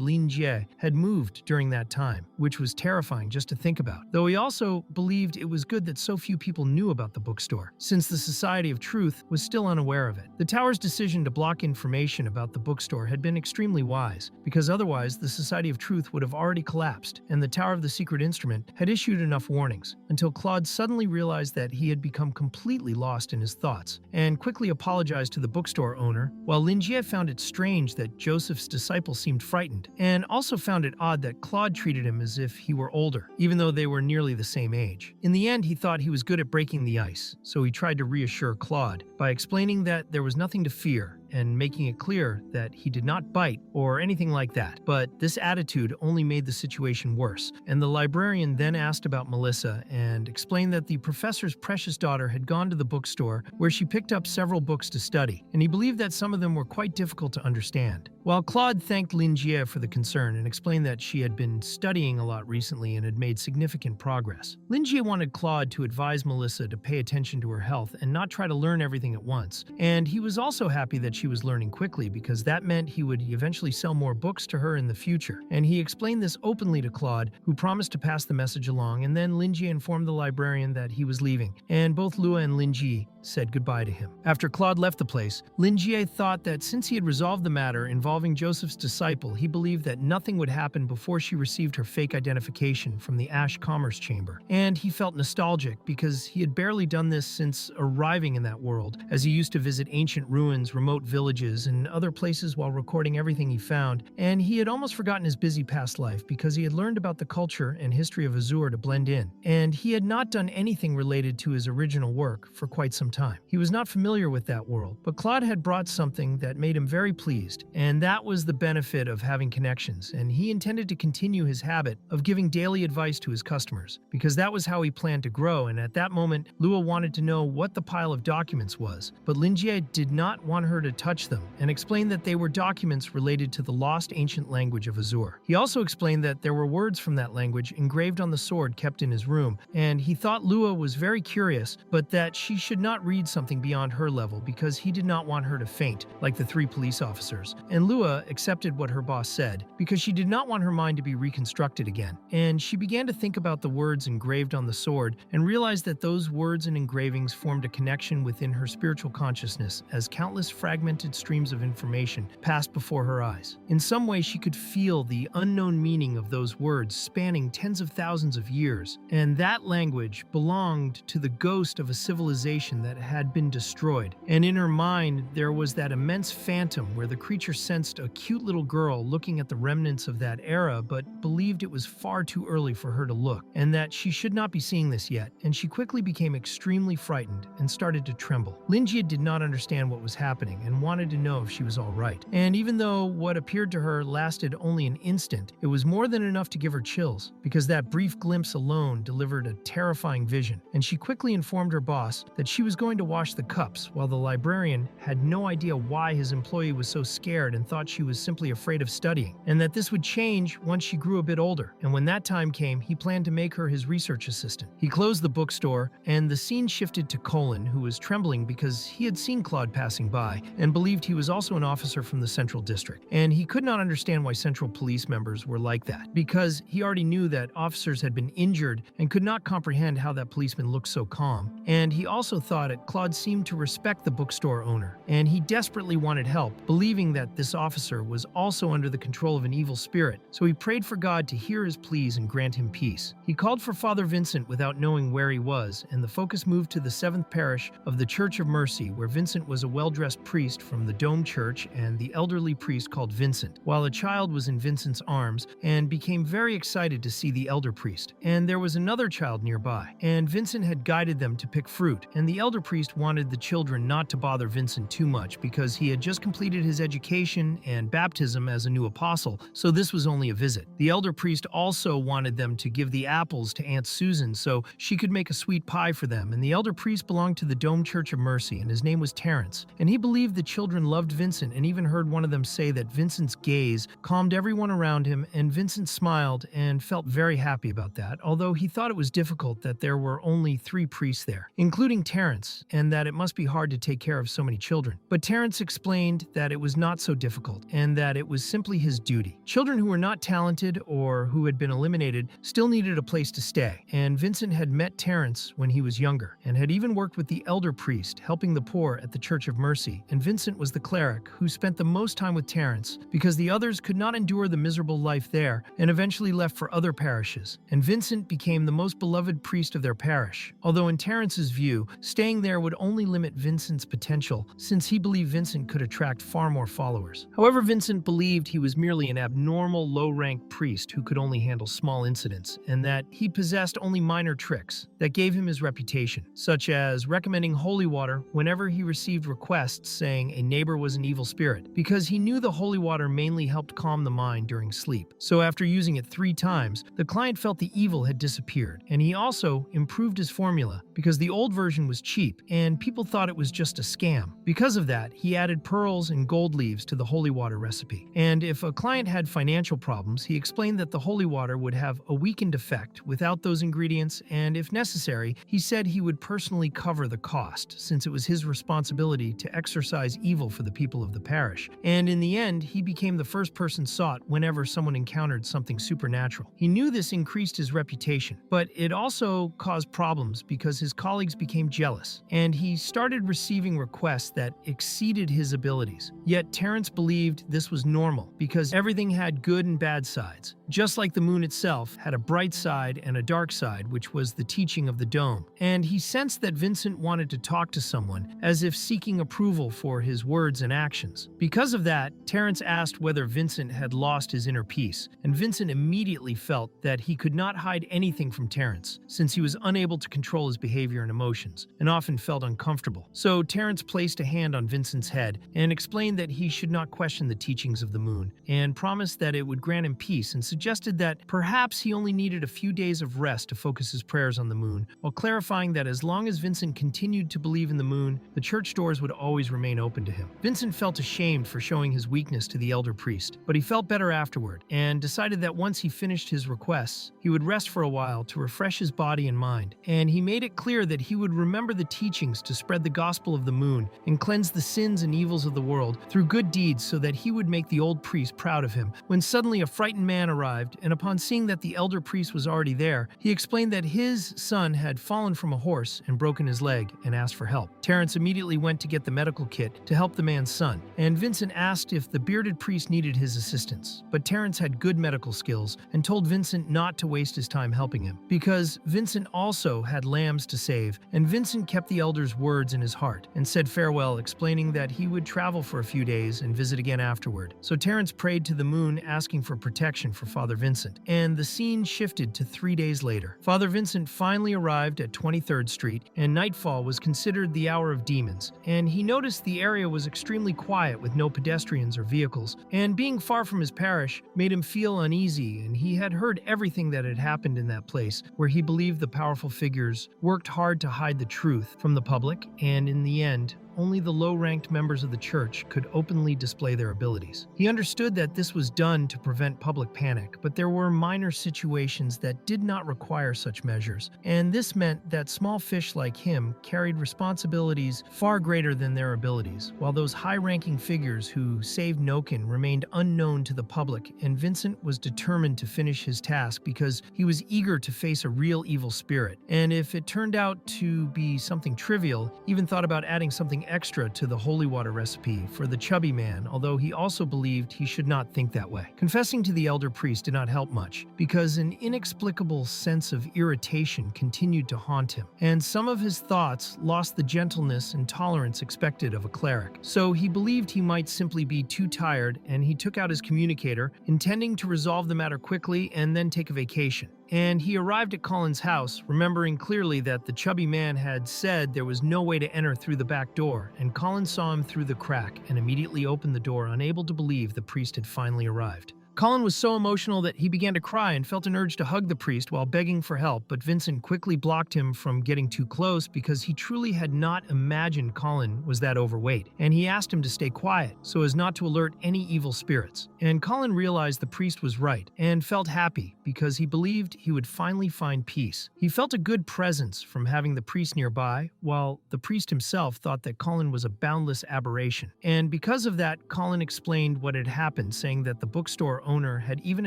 Lin Jie had moved during that time, which was terrifying just to think about. Though he also believed it was good that so few people knew about the bookstore, since the Society of Truth was still unaware of it. The Tower's decision to block information about the bookstore had been extremely wise, because otherwise the Society of Truth would have already collapsed, and the Tower of the Secret Instrument had issued enough warnings, until Claude suddenly realized that he had become completely lost in his thoughts, and quickly apologized to the bookstore owner, while Lin Jie found it strange that Joseph's disciple seemed frightened, and also found it odd that Claude treated him as if he were older, even though they were nearly the same age. In the end, he thought he was good at breaking the ice, so he tried to reassure Claude by explaining that there was nothing to fear, and making it clear that he did not bite or anything like that. But this attitude only made the situation worse, and the librarian then asked about Melissa and explained that the professor's precious daughter had gone to the bookstore where she picked up several books to study, and he believed that some of them were quite difficult to understand. While Claude thanked Lin Jie for the concern and explained that she had been studying a lot recently and had made significant progress, Lin Jie wanted Claude to advise Melissa to pay attention to her health and not try to learn everything at once, and he was also happy that she was learning quickly because that meant he would eventually sell more books to her in the future, and he explained this openly to Claude, who promised to pass the message along, and then Lin Jie informed the librarian that he was leaving, and both Lua and Lin Jie said goodbye to him. After Claude left the place, Lin Jie thought that since he had resolved the matter involving Joseph's disciple, he believed that nothing would happen before she received her fake identification from the Ash Commerce Chamber, and he felt nostalgic because he had barely done this since arriving in that world, as he used to visit ancient ruins, remote villages, and other places while recording everything he found, and he had almost forgotten his busy past life because he had learned about the culture and history of Asura to blend in, and he had not done anything related to his original work for quite some time. He was not familiar with that world, but Claude had brought something that made him very pleased, and that was the benefit of having connections, and he intended to continue his habit of giving daily advice to his customers, because that was how he planned to grow, and at that moment, Lua wanted to know what the pile of documents was, but Lin Jie did not want her to touch them, and explained that they were documents related to the lost ancient language of Azur. He also explained that there were words from that language engraved on the sword kept in his room, and he thought Lua was very curious, but that she should not read something beyond her level because he did not want her to faint, like the 3 police officers. And Lua accepted what her boss said because she did not want her mind to be reconstructed again. And she began to think about the words engraved on the sword and realized that those words and engravings formed a connection within her spiritual consciousness as countless fragmented streams of information passed before her eyes. In some way, she could feel the unknown meaning of those words spanning tens of thousands of years, and that language belonged to the ghost of a civilization that had been destroyed. And in her mind, there was that immense phantom where the creature sensed sensed a cute little girl looking at the remnants of that era, but believed it was far too early for her to look, and that she should not be seeing this yet, and she quickly became extremely frightened and started to tremble. Linjia did not understand what was happening and wanted to know if she was all right. And even though what appeared to her lasted only an instant, it was more than enough to give her chills, because that brief glimpse alone delivered a terrifying vision, and she quickly informed her boss that she was going to wash the cups, while the librarian had no idea why his employee was so scared and thought she was simply afraid of studying, and that this would change once she grew a bit older. And when that time came, he planned to make her his research assistant. He closed the bookstore, and the scene shifted to Colin, who was trembling because he had seen Claude passing by and believed he was also an officer from the Central District. And he could not understand why Central Police members were like that, because he already knew that officers had been injured and could not comprehend how that policeman looked so calm. And he also thought that Claude seemed to respect the bookstore owner, and he desperately wanted help, believing that this officer was also under the control of an evil spirit. So he prayed for God to hear his pleas and grant him peace. He called for Father Vincent without knowing where he was, and the focus moved to the 7th parish of the Church of Mercy, where Vincent was a well-dressed priest from the Dome Church and the elderly priest called Vincent, while a child was in Vincent's arms and became very excited to see the elder priest. And there was another child nearby, and Vincent had guided them to pick fruit, and the elder priest wanted the children not to bother Vincent too much because he had just completed his education and baptism as a new apostle, so this was only a visit. The elder priest also wanted them to give the apples to Aunt Susan so she could make a sweet pie for them, and the elder priest belonged to the Dome Church of Mercy, and his name was Terence, and he believed the children loved Vincent and even heard one of them say that Vincent's gaze calmed everyone around him, and Vincent smiled and felt very happy about that, although he thought it was difficult that there were only 3 priests there, including Terence, and that it must be hard to take care of so many children. But Terence explained that it was not so difficult, and that it was simply his duty. Children who were not talented or who had been eliminated still needed a place to stay, and Vincent had met Terence when he was younger, and had even worked with the elder priest, helping the poor at the Church of Mercy, and Vincent was the cleric who spent the most time with Terence, because the others could not endure the miserable life there, and eventually left for other parishes, and Vincent became the most beloved priest of their parish, although in Terence's view, staying there would only limit Vincent's potential, since he believed Vincent could attract far more followers. However, Vincent believed he was merely an abnormal, low-ranked priest who could only handle small incidents, and that he possessed only minor tricks that gave him his reputation, such as recommending holy water whenever he received requests saying a neighbor was an evil spirit, because he knew the holy water mainly helped calm the mind during sleep. So after using it 3 times, the client felt the evil had disappeared, and he also improved his formula because the old version was cheap and people thought it was just a scam. Because of that, he added pearls and gold leaves to the holy water recipe. And if a client had financial problems, he explained that the holy water would have a weakened effect without those ingredients, and if necessary, he said he would personally cover the cost, since it was his responsibility to exorcise evil for the people of the parish. And in the end, he became the first person sought whenever someone encountered something supernatural. He knew this increased his reputation, but it also caused problems because his colleagues became jealous, and he started receiving requests that exceeded his abilities. Yet Terence believed this was normal because everything had good and bad sides, just like the moon itself had a bright side and a dark side, which was the teaching of the dome. And he sensed that Vincent wanted to talk to someone, as if seeking approval for his words and actions. Because of that, Terence asked whether Vincent had lost his inner peace, and Vincent immediately felt that he could not hide anything from Terence, since he was unable to control his behavior and emotions, and often felt uncomfortable. So Terence placed a hand on Vincent's head and explained that he should not question the teachings of the moon, and promised that it would grant him peace, and suggested that perhaps he only needed a few days of rest to focus his prayers on the moon, while clarifying that as long as Vincent continued to believe in the moon, the church doors would always remain open to him. Vincent felt ashamed for showing his weakness to the elder priest, but he felt better afterward, and decided that once he finished his requests, he would rest for a while to refresh his body and mind. And he made it clear that he would remember the teachings to spread the gospel of the moon and cleanse the sins and evils of the world through good deeds, so that he would make the old priest proud of him, when suddenly a frightened man arrived arrived, and upon seeing that the elder priest was already there, he explained that his son had fallen from a horse and broken his leg and asked for help. Terrence immediately went to get the medical kit to help the man's son, and Vincent asked if the bearded priest needed his assistance. But Terrence had good medical skills and told Vincent not to waste his time helping him, because Vincent also had lambs to save, and Vincent kept the elder's words in his heart and said farewell, explaining that he would travel for a few days and visit again afterward. So Terrence prayed to the moon, asking for protection for Father Vincent, and the scene shifted to 3 days later. Father Vincent finally arrived at 23rd Street, and nightfall was considered the hour of demons, and he noticed the area was extremely quiet with no pedestrians or vehicles, and being far from his parish made him feel uneasy, and he had heard everything that had happened in that place, where he believed the powerful figures worked hard to hide the truth from the public, and in the end, only the low-ranked members of the church could openly display their abilities. He understood that this was done to prevent public panic, but there were minor situations that did not require such measures, and this meant that small fish like him carried responsibilities far greater than their abilities, while those high-ranking figures who saved Noken remained unknown to the public, and Vincent was determined to finish his task because he was eager to face a real evil spirit. And if it turned out to be something trivial, even thought about adding something extra to the holy water recipe for the chubby man, although he also believed he should not think that way. Confessing to the elder priest did not help much, because an inexplicable sense of irritation continued to haunt him, and some of his thoughts lost the gentleness and tolerance expected of a cleric. So he believed he might simply be too tired, and he took out his communicator, intending to resolve the matter quickly and then take a vacation. And he arrived at Colin's house, remembering clearly that the chubby man had said there was no way to enter through the back door, and Colin saw him through the crack and immediately opened the door, unable to believe the priest had finally arrived. Colin was so emotional that he began to cry and felt an urge to hug the priest while begging for help, but Vincent quickly blocked him from getting too close because he truly had not imagined Colin was that overweight, and he asked him to stay quiet so as not to alert any evil spirits. And Colin realized the priest was right and felt happy because he believed he would finally find peace. He felt a good presence from having the priest nearby, while the priest himself thought that Colin was a boundless aberration. And because of that, Colin explained what had happened, saying that the bookstore owner had even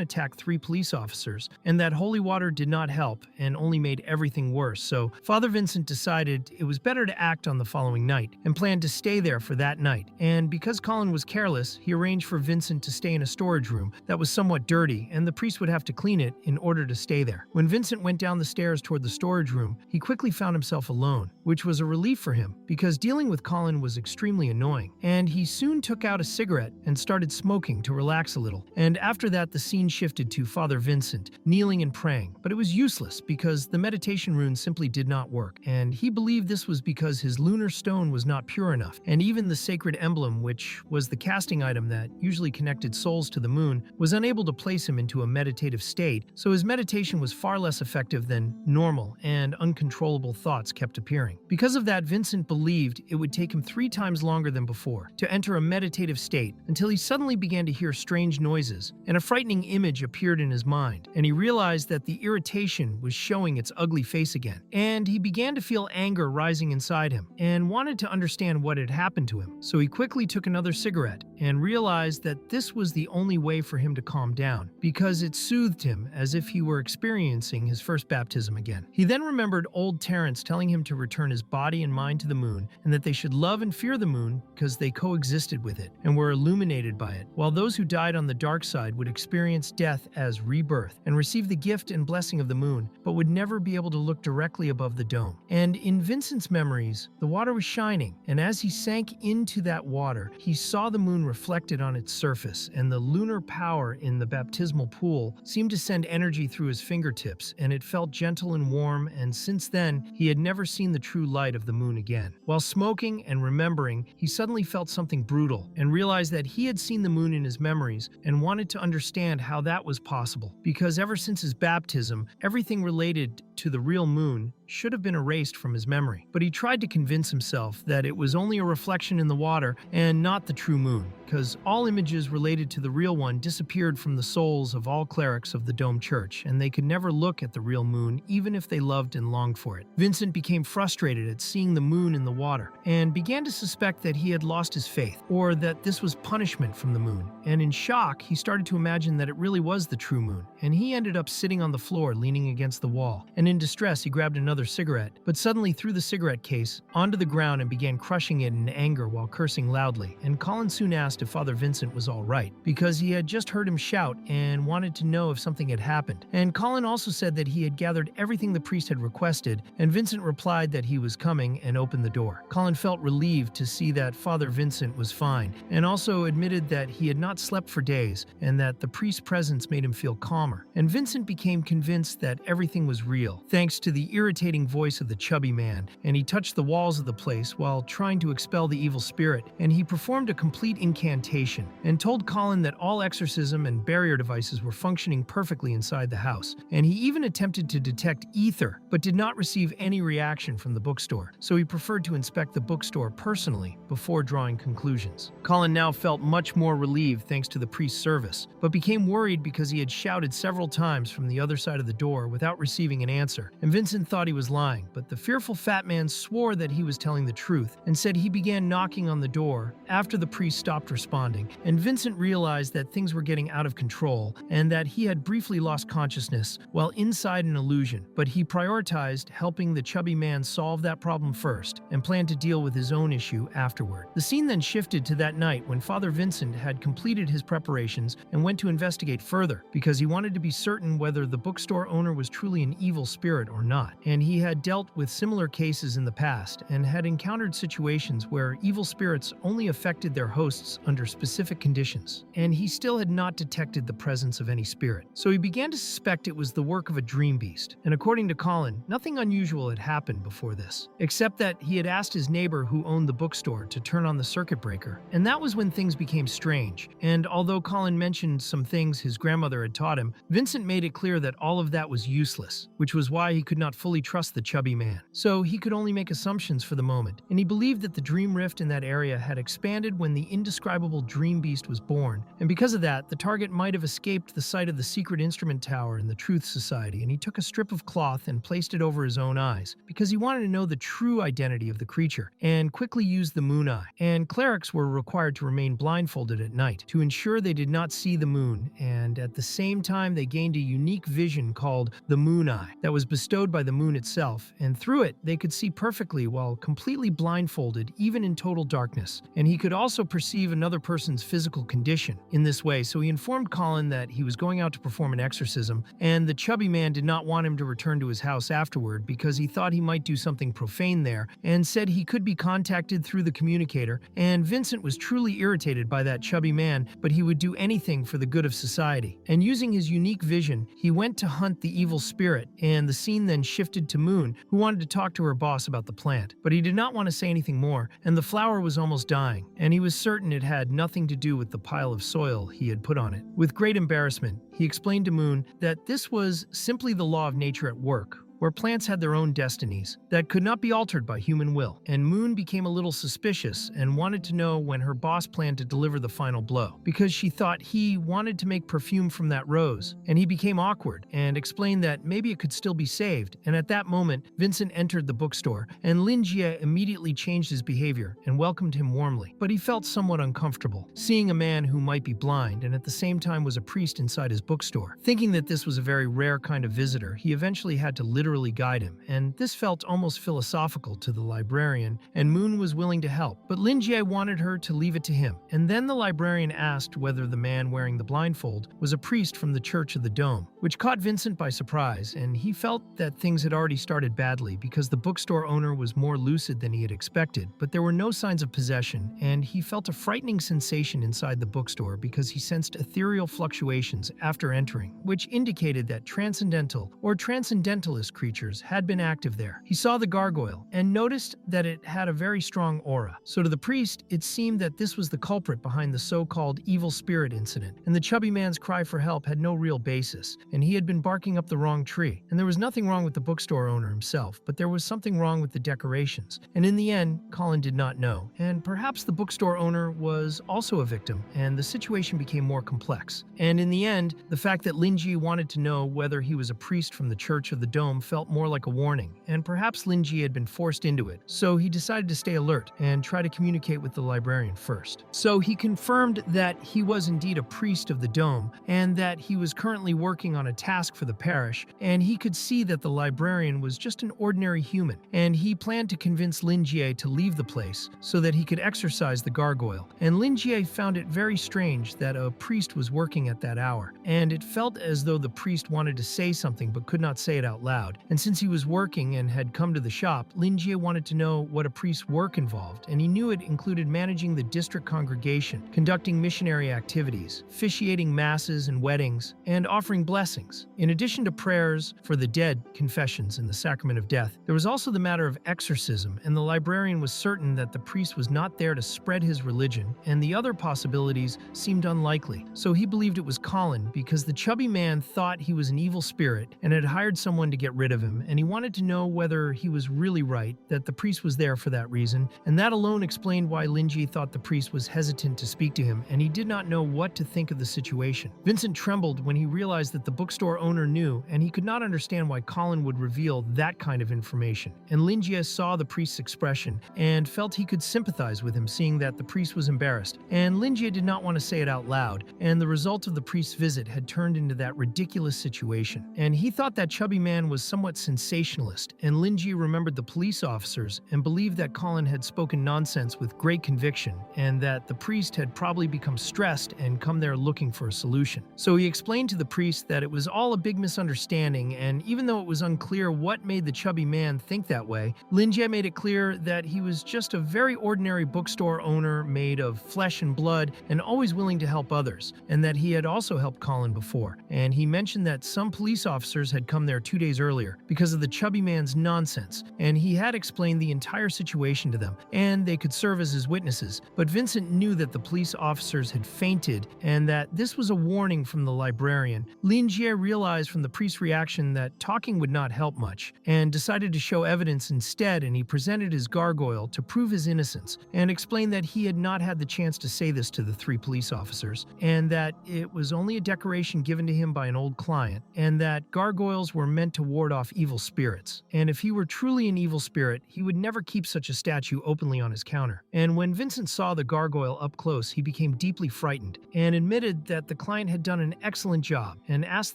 attacked 3 police officers, and that holy water did not help and only made everything worse. So Father Vincent decided it was better to act on the following night and planned to stay there for that night. And because Colin was careless, he arranged for Vincent to stay in a storage room that was somewhat dirty, and the priest would have to clean it in order to stay there. When Vincent went down the stairs toward the storage room, he quickly found himself alone, which was a relief for him because dealing with Colin was extremely annoying. And he soon took out a cigarette and started smoking to relax a little. And after that, the scene shifted to Father Vincent kneeling and praying, but it was useless because the meditation rune simply did not work, and he believed this was because his lunar stone was not pure enough, and even the sacred emblem, which was the casting item that usually connected souls to the moon, was unable to place him into a meditative state, so his meditation was far less effective than normal, and uncontrollable thoughts kept appearing. Because of that, Vincent believed it would take him 3 times longer than before to enter a meditative state until he suddenly began to hear strange noises, and a frightening image appeared in his mind, and he realized that the irritation was showing its ugly face again. And he began to feel anger rising inside him, and wanted to understand what had happened to him. So he quickly took another cigarette, and realized that this was the only way for him to calm down, because it soothed him as if he were experiencing his first baptism again. He then remembered old Terrence telling him to return his body and mind to the moon, and that they should love and fear the moon because they coexisted with it, and were illuminated by it, while those who died on the dark side would experience death as rebirth and receive the gift and blessing of the moon, but would never be able to look directly above the dome. And in Vincent's memories, the water was shining, and as he sank into that water, he saw the moon reflected on its surface, and the lunar power in the baptismal pool seemed to send energy through his fingertips, and it felt gentle and warm, and since then, he had never seen the true light of the moon again. While smoking and remembering, he suddenly felt something brutal, and realized that he had seen the moon in his memories, and wanted to understand how that was possible, because ever since his baptism, everything related to the real moon should have been erased from his memory. But he tried to convince himself that it was only a reflection in the water and not the true moon, because all images related to the real one disappeared from the souls of all clerics of the Dome Church, and they could never look at the real moon even if they loved and longed for it. Vincent became frustrated at seeing the moon in the water and began to suspect that he had lost his faith, or that this was punishment from the moon. And in shock, he started to imagine that it really was the true moon, and he ended up sitting on the floor leaning against the wall. And in distress, he grabbed another cigarette, but suddenly threw the cigarette case onto the ground and began crushing it in anger while cursing loudly. And Colin soon asked if Father Vincent was all right, because he had just heard him shout and wanted to know if something had happened. And Colin also said that he had gathered everything the priest had requested, and Vincent replied that he was coming and opened the door. Colin felt relieved to see that Father Vincent was fine, and also admitted that he had not slept for days and that the priest's presence made him feel calmer. And Vincent became convinced that everything was real, thanks to the irritating voice of the chubby man, and he touched the walls of the place while trying to expel the evil spirit, and he performed a complete incantation and told Colin that all exorcism and barrier devices were functioning perfectly inside the house. And he even attempted to detect ether, but did not receive any reaction from the bookstore, so he preferred to inspect the bookstore personally before drawing conclusions. Colin now felt much more relieved thanks to the priest's service, but became worried because he had shouted several times from the other side of the door without receiving an answer, and Vincent thought he was lying, but the fearful fat man swore that he was telling the truth and said he began knocking on the door after the priest stopped responding, and Vincent realized that things were getting out of control and that he had briefly lost consciousness while inside an illusion, but he prioritized helping the chubby man solve that problem first and planned to deal with his own issue afterward. The scene then shifted to that night when Father Vincent had completed his preparations and went to investigate further because he wanted to be certain whether the bookstore owner was truly an evil spirit or not. And he had dealt with similar cases in the past and had encountered situations where evil spirits only affected their hosts under specific conditions, and he still had not detected the presence of any spirit. So he began to suspect it was the work of a dream beast, and according to Colin, nothing unusual had happened before this, except that he had asked his neighbor who owned the bookstore to turn on the circuit breaker, and that was when things became strange. And although Colin mentioned some things his grandmother had taught him, Vincent made it clear that all of that was useless, which was why he could not fully trust the chubby man. So he could only make assumptions for the moment, and he believed that the dream rift in that area had expanded when the indescribable dream beast was born, and because of that, the target might have escaped the site of the secret instrument tower in the Truth Society, and he took a strip of cloth and placed it over his own eyes, because he wanted to know the true identity of the creature, and quickly used the moon eye. And clerics were required to remain blindfolded at night to ensure they did not see the moon, and at the same time they gained a unique vision called the moon eye that was bestowed by the moon itself, and through it they could see perfectly while completely blindfolded even in total darkness. And he could also perceive another person's physical condition in this way, so he informed Colin that he was going out to perform an exorcism, and the chubby man did not want him to return to his house afterward because he thought he might do something profane there, and said he could be contacted through the communicator. And Vincent was truly irritated by that chubby man, but he would do anything for the good of society. And using his unique vision, he went to hunt the evil spirit, and the scene then shifted to Moon, who wanted to talk to her boss about the plant. But he did not want to say anything more, and the flower was almost dying, and he was certain it had nothing to do with the pile of soil he had put on it. With great embarrassment, he explained to Moon that this was simply the law of nature at work, where plants had their own destinies that could not be altered by human will. And Moon became a little suspicious and wanted to know when her boss planned to deliver the final blow, because she thought he wanted to make perfume from that rose. And he became awkward and explained that maybe it could still be saved. And at that moment, Vincent entered the bookstore, and Lin Jie immediately changed his behavior and welcomed him warmly. But he felt somewhat uncomfortable, seeing a man who might be blind and at the same time was a priest inside his bookstore. Thinking that this was a very rare kind of visitor, he eventually had to literally guide him, and this felt almost philosophical to the librarian, and Moon was willing to help, but Lin Jie wanted her to leave it to him. And then the librarian asked whether the man wearing the blindfold was a priest from the Church of the Dome, which caught Vincent by surprise, and he felt that things had already started badly because the bookstore owner was more lucid than he had expected, but there were no signs of possession, and he felt a frightening sensation inside the bookstore because he sensed ethereal fluctuations after entering, which indicated that transcendental or transcendentalist creatures had been active there. He saw the gargoyle and noticed that it had a very strong aura. So to the priest, it seemed that this was the culprit behind the so-called evil spirit incident, and the chubby man's cry for help had no real basis, and he had been barking up the wrong tree. And there was nothing wrong with the bookstore owner himself, but there was something wrong with the decorations. And in the end, Colin did not know, and perhaps the bookstore owner was also a victim, and the situation became more complex. And in the end, the fact that Linji wanted to know whether he was a priest from the Church of the Dome felt more like a warning, and perhaps Linji had been forced into it, so he decided to stay alert and try to communicate with the librarian first. So he confirmed that he was indeed a priest of the Dome, and that he was currently working on a task for the parish, and he could see that the librarian was just an ordinary human, and he planned to convince Linjie to leave the place so that he could exorcise the gargoyle. And Linjie found it very strange that a priest was working at that hour, and it felt as though the priest wanted to say something but could not say it out loud. And since he was working and had come to the shop, Linjie wanted to know what a priest's work involved, and he knew it included managing the district congregation, conducting missionary activities, officiating masses and weddings, and offering blessings. In addition to prayers for the dead, confessions, and the sacrament of death, there was also the matter of exorcism, and the librarian was certain that the priest was not there to spread his religion, and the other possibilities seemed unlikely. So he believed it was Colin because the chubby man thought he was an evil spirit and had hired someone to get rid of him, and he wanted to know whether he was really right, that the priest was there for that reason, and that alone explained why Linji thought the priest was hesitant to speak to him, and he did not know what to think of the situation. Vincent trembled when he realized that the bookstore owner knew, and he could not understand why Colin would reveal that kind of information. And Linjie saw the priest's expression and felt he could sympathize with him, seeing that the priest was embarrassed. And Linjie did not want to say it out loud, and the result of the priest's visit had turned into that ridiculous situation. And he thought that chubby man was somewhat sensationalist, and Linjie remembered the police officers and believed that Colin had spoken nonsense with great conviction, and that the priest had probably become stressed and come there looking for a solution. So he explained to the priest that it was all a big misunderstanding, and even though it was unclear what made the chubby man think that way, Linjie made it clear that he was just a very ordinary bookstore owner made of flesh and blood and always willing to help others, and that he had also helped Colin before. And he mentioned that some police officers had come there 2 days earlier because of the chubby man's nonsense, and he had explained the entire situation to them, and they could serve as his witnesses. But Vincent knew that the police officers had fainted and that this was a warning from the librarian. Linjie realized from the priest's reaction that talking would not help much, and decided to show evidence instead, and he presented his gargoyle to prove his innocence, and explained that he had not had the chance to say this to the 3 police officers, and that it was only a decoration given to him by an old client, and that gargoyles were meant to ward off evil spirits. And if he were truly an evil spirit, he would never keep such a statue openly on his counter. And when Vincent saw the gargoyle up close, he became deeply frightened, and admitted that the client had done an excellent job, and asked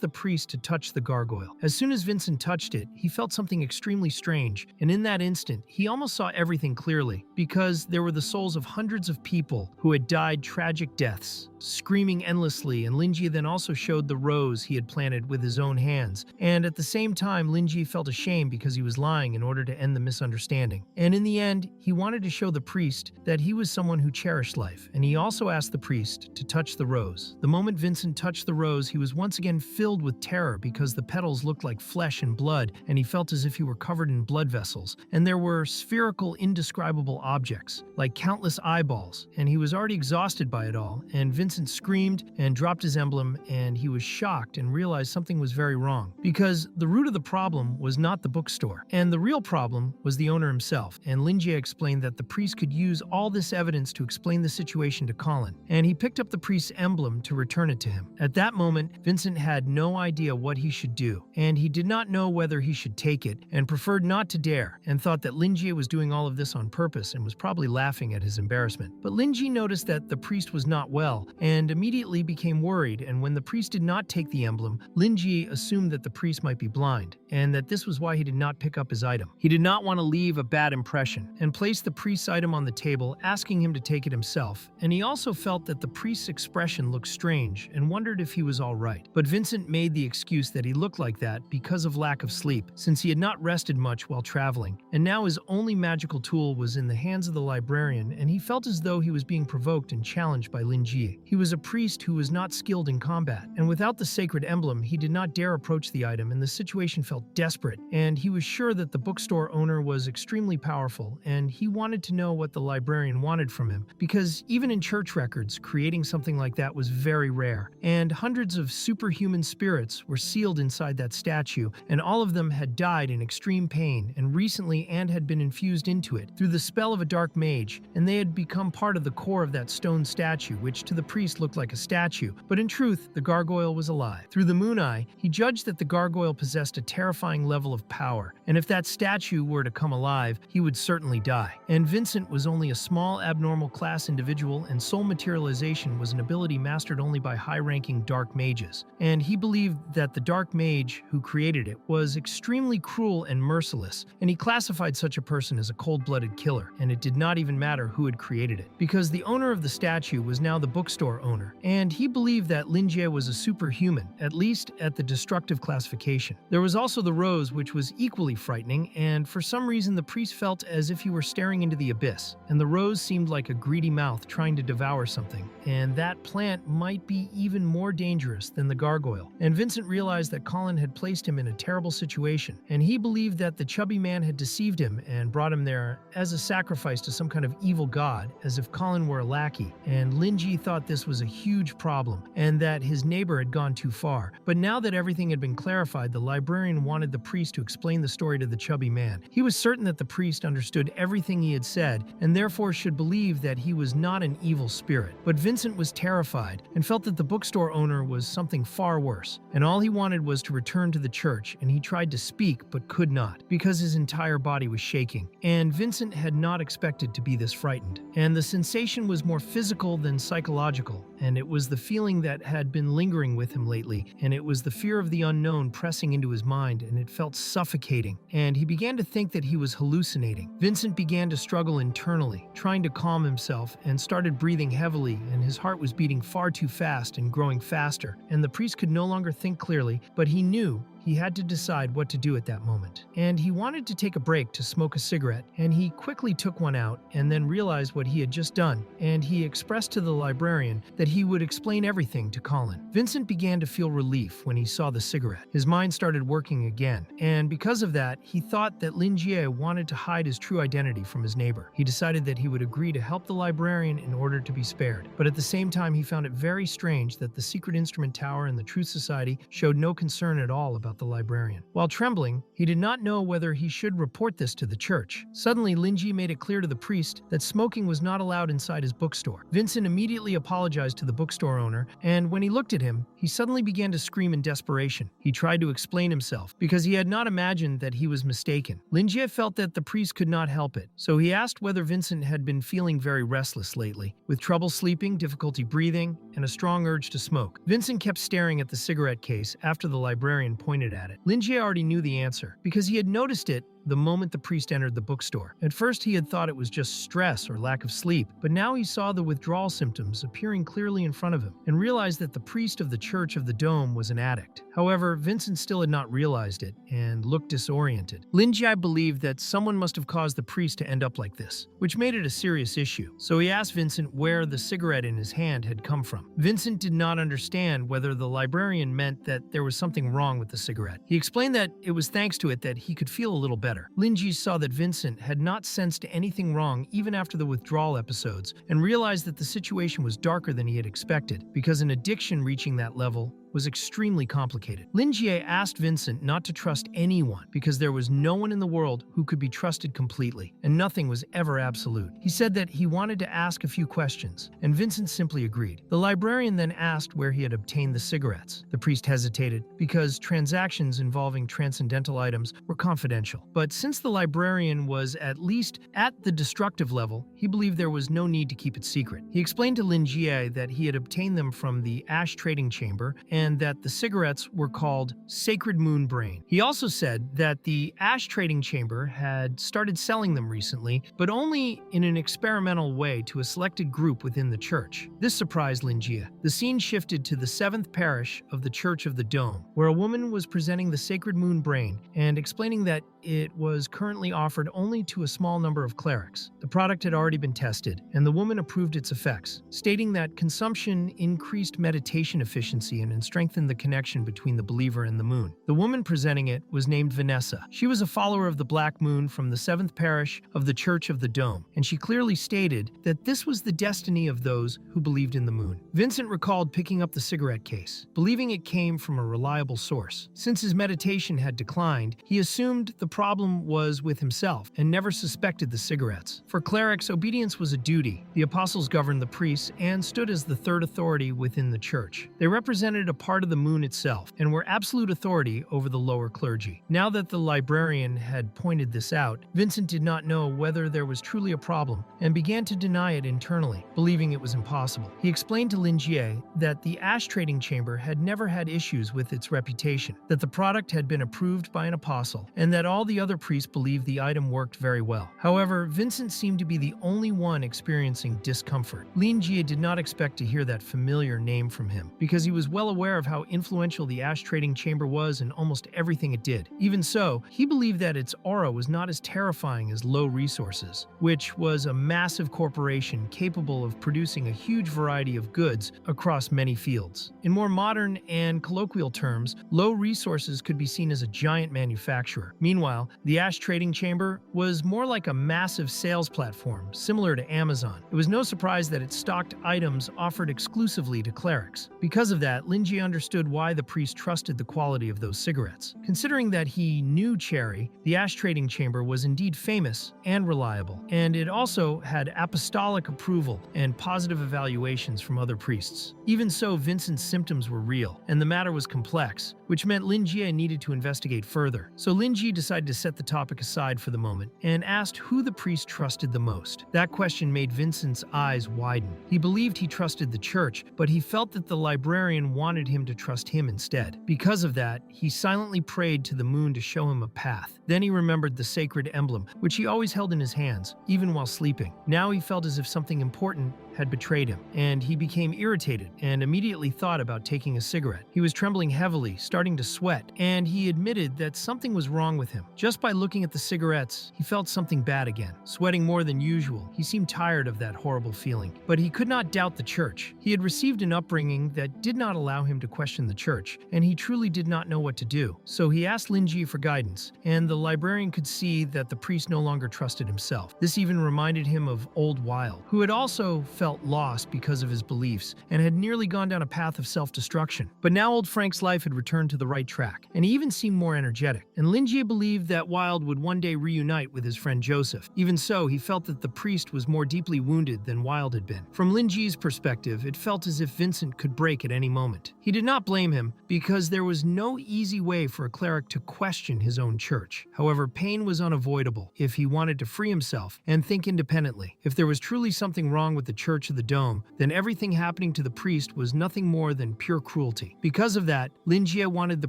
the priest to touch the gargoyle. As soon as Vincent touched it, he felt something extremely strange, and in that instant, he almost saw everything clearly, because there were the souls of hundreds of people who had died tragic deaths, screaming endlessly, and Linji then also showed the rose he had planted with his own hands. And at the same time, Linji felt ashamed because he was lying in order to end the misunderstanding. And in the end, he wanted to show the priest that he was someone who cherished life, and he also asked the priest to touch the rose. The moment Vincent touched the rose, he was once again filled with terror because the petals looked like flesh and blood, and he felt as if he were covered in blood vessels. And there were spherical, indescribable objects, like countless eyeballs, and he was already exhausted by it all. And Vincent screamed and dropped his emblem, and he was shocked and realized something was very wrong, because the root of the problem was not the bookstore, and the real problem was the owner himself. And Linjie explained that the priest could use all this evidence to explain the situation to Colin, and he picked up the priest's emblem to return it to him. At that moment, Vincent had no idea what he should do, and he did not know whether he should take it, and preferred not to dare, and thought that Linjie was doing all of this on purpose and was probably laughing at his embarrassment. But Linjie noticed that the priest was not well, and immediately became worried, and when the priest did not take the emblem, Linjie assumed that the priest might be blind, and that this was why he did not pick up his item. He did not want to leave a bad impression, and placed the priest's item on the table, asking him to take it himself. And he also felt that the priest's expression looked strange, and wondered if he was all right. But Vincent made the excuse that he looked like that because of lack of sleep, since he had not rested much while traveling, and now his only magical tool was in the hands of the librarian, and he felt as though he was being provoked and challenged by Linjie. He was a priest who was not skilled in combat, and without the sacred emblem, he did not dare approach the item, and the situation felt felt desperate, and he was sure that the bookstore owner was extremely powerful, and he wanted to know what the librarian wanted from him, because even in church records, creating something like that was very rare, and hundreds of superhuman spirits were sealed inside that statue, and all of them had died in extreme pain, and recently and had been infused into it through the spell of a dark mage, and they had become part of the core of that stone statue, which to the priest looked like a statue, but in truth, the gargoyle was alive. Through the moon eye, he judged that the gargoyle possessed a terrifying level of power, and if that statue were to come alive, he would certainly die. And Vincent was only a small abnormal class individual, and soul materialization was an ability mastered only by high-ranking dark mages. And he believed that the dark mage who created it was extremely cruel and merciless, and he classified such a person as a cold-blooded killer, and it did not even matter who had created it, because the owner of the statue was now the bookstore owner, and he believed that Linjie was a superhuman, at least at the destructive classification. There was also the rose, which was equally frightening, and for some reason the priest felt as if he were staring into the abyss, and the rose seemed like a greedy mouth trying to devour something, and that plant might be even more dangerous than the gargoyle. And Vincent realized that Colin had placed him in a terrible situation, and he believed that the chubby man had deceived him and brought him there as a sacrifice to some kind of evil god, as if Colin were a lackey, and Linji thought this was a huge problem, and that his neighbor had gone too far. But now that everything had been clarified, the librarian wanted the priest to explain the story to the chubby man. He was certain that the priest understood everything he had said, and therefore should believe that he was not an evil spirit. But Vincent was terrified, and felt that the bookstore owner was something far worse, and all he wanted was to return to the church, and he tried to speak but could not, because his entire body was shaking. And Vincent had not expected to be this frightened, and the sensation was more physical than psychological, and it was the feeling that had been lingering with him lately, and it was the fear of the unknown pressing into his mind, and it felt suffocating, and he began to think that he was hallucinating. Vincent began to struggle internally, trying to calm himself, and started breathing heavily, and his heart was beating far too fast and growing faster, and the priest could no longer think clearly, but he knew he had to decide what to do at that moment. And he wanted to take a break to smoke a cigarette, and he quickly took one out and then realized what he had just done, and he expressed to the librarian that he would explain everything to Colin. Vincent began to feel relief when he saw the cigarette. His mind started working again, and because of that, he thought that Lin Jie wanted to hide his true identity from his neighbor. He decided that he would agree to help the librarian in order to be spared, but at the same time he found it very strange that the Secret Instrument Tower and the Truth Society showed no concern at all about the librarian. While trembling, he did not know whether he should report this to the church. Suddenly, Linji made it clear to the priest that smoking was not allowed inside his bookstore. Vincent immediately apologized to the bookstore owner, and when he looked at him, he suddenly began to scream in desperation. He tried to explain himself, because he had not imagined that he was mistaken. Linji felt that the priest could not help it, so he asked whether Vincent had been feeling very restless lately, with trouble sleeping, difficulty breathing, and a strong urge to smoke. Vincent kept staring at the cigarette case after the librarian pointed at it. Linjie already knew the answer, because he had noticed it the moment the priest entered the bookstore. At first he had thought it was just stress or lack of sleep, but now he saw the withdrawal symptoms appearing clearly in front of him, and realized that the priest of the Church of the Dome was an addict. However, Vincent still had not realized it, and looked disoriented. Linjie believed that someone must have caused the priest to end up like this, which made it a serious issue, so he asked Vincent where the cigarette in his hand had come from. Vincent did not understand whether the librarian meant that there was something wrong with the cigarette. He explained that it was thanks to it that he could feel a little better. Linji saw that Vincent had not sensed anything wrong even after the withdrawal episodes, and realized that the situation was darker than he had expected, because an addiction reaching that level was extremely complicated. Linjie asked Vincent not to trust anyone, because there was no one in the world who could be trusted completely, and nothing was ever absolute. He said that he wanted to ask a few questions, and Vincent simply agreed. The librarian then asked where he had obtained the cigarettes. The priest hesitated, because transactions involving transcendental items were confidential. But since the librarian was at least at the destructive level, he believed there was no need to keep it secret. He explained to Linjie that he had obtained them from the Ash Trading Chamber, and that the cigarettes were called Sacred Moon Brain. He also said that the Ash Trading Chamber had started selling them recently, but only in an experimental way to a selected group within the church. This surprised Linjie. The scene shifted to the 7th parish of the Church of the Dome, where a woman was presenting the Sacred Moon Brain and explaining that it was currently offered only to a small number of clerics. The product had already been tested, and the woman approved its effects, stating that consumption increased meditation efficiency and strengthen the connection between the believer and the moon. The woman presenting it was named Vanessa. She was a follower of the Black Moon from the 7th parish of the Church of the Dome, and she clearly stated that this was the destiny of those who believed in the moon. Vincent recalled picking up the cigarette case, believing it came from a reliable source. Since his meditation had declined, he assumed the problem was with himself and never suspected the cigarettes. For clerics, obedience was a duty. The apostles governed the priests and stood as the third authority within the church. They represented a part of the moon itself and were absolute authority over the lower clergy. Now that the librarian had pointed this out, Vincent did not know whether there was truly a problem and began to deny it internally, believing it was impossible. He explained to Linjie that the ash trading chamber had never had issues with its reputation, that the product had been approved by an apostle, and that all the other priests believed the item worked very well. However, Vincent seemed to be the only one experiencing discomfort. Linjie did not expect to hear that familiar name from him, because he was well aware of how influential the ash trading chamber was in almost everything it did. Even so, he believed that its aura was not as terrifying as Low Resources, which was a massive corporation capable of producing a huge variety of goods across many fields. In more modern and colloquial terms, Low Resources could be seen as a giant manufacturer. Meanwhile, the ash trading chamber was more like a massive sales platform, similar to Amazon. It was no surprise that it stocked items offered exclusively to clerics. Because of that, Linjie understood why the priest trusted the quality of those cigarettes. Considering that he knew Cherry, the ash trading chamber was indeed famous and reliable, and it also had apostolic approval and positive evaluations from other priests. Even so, Vincent's symptoms were real, and the matter was complex, which meant Linjie needed to investigate further. So Linjie decided to set the topic aside for the moment and asked who the priest trusted the most. That question made Vincent's eyes widen. He believed he trusted the church, but he felt that the librarian wanted him to trust him instead. Because of that, he silently prayed to the moon to show him a path. Then he remembered the sacred emblem, which he always held in his hands, even while sleeping. Now he felt as if something important had betrayed him, and he became irritated and immediately thought about taking a cigarette. He was trembling heavily, starting to sweat, and he admitted that something was wrong with him. Just by looking at the cigarettes, he felt something bad again. Sweating more than usual, he seemed tired of that horrible feeling. But he could not doubt the church. He had received an upbringing that did not allow him to question the church, and he truly did not know what to do. So he asked Linjie for guidance, and the librarian could see that the priest no longer trusted himself. This even reminded him of Old Wild, who had also felt lost because of his beliefs and had nearly gone down a path of self-destruction. But now old Frank's life had returned to the right track, and he even seemed more energetic. And Linjie believed that Wild would one day reunite with his friend Joseph. Even so, he felt that the priest was more deeply wounded than Wild had been. From Linjie's perspective, it felt as if Vincent could break at any moment. He did not blame him, because there was no easy way for a cleric to question his own church. However, pain was unavoidable if he wanted to free himself and think independently. If there was truly something wrong with the Church of the Dome, then everything happening to the priest was nothing more than pure cruelty. Because of that, Linjie wanted the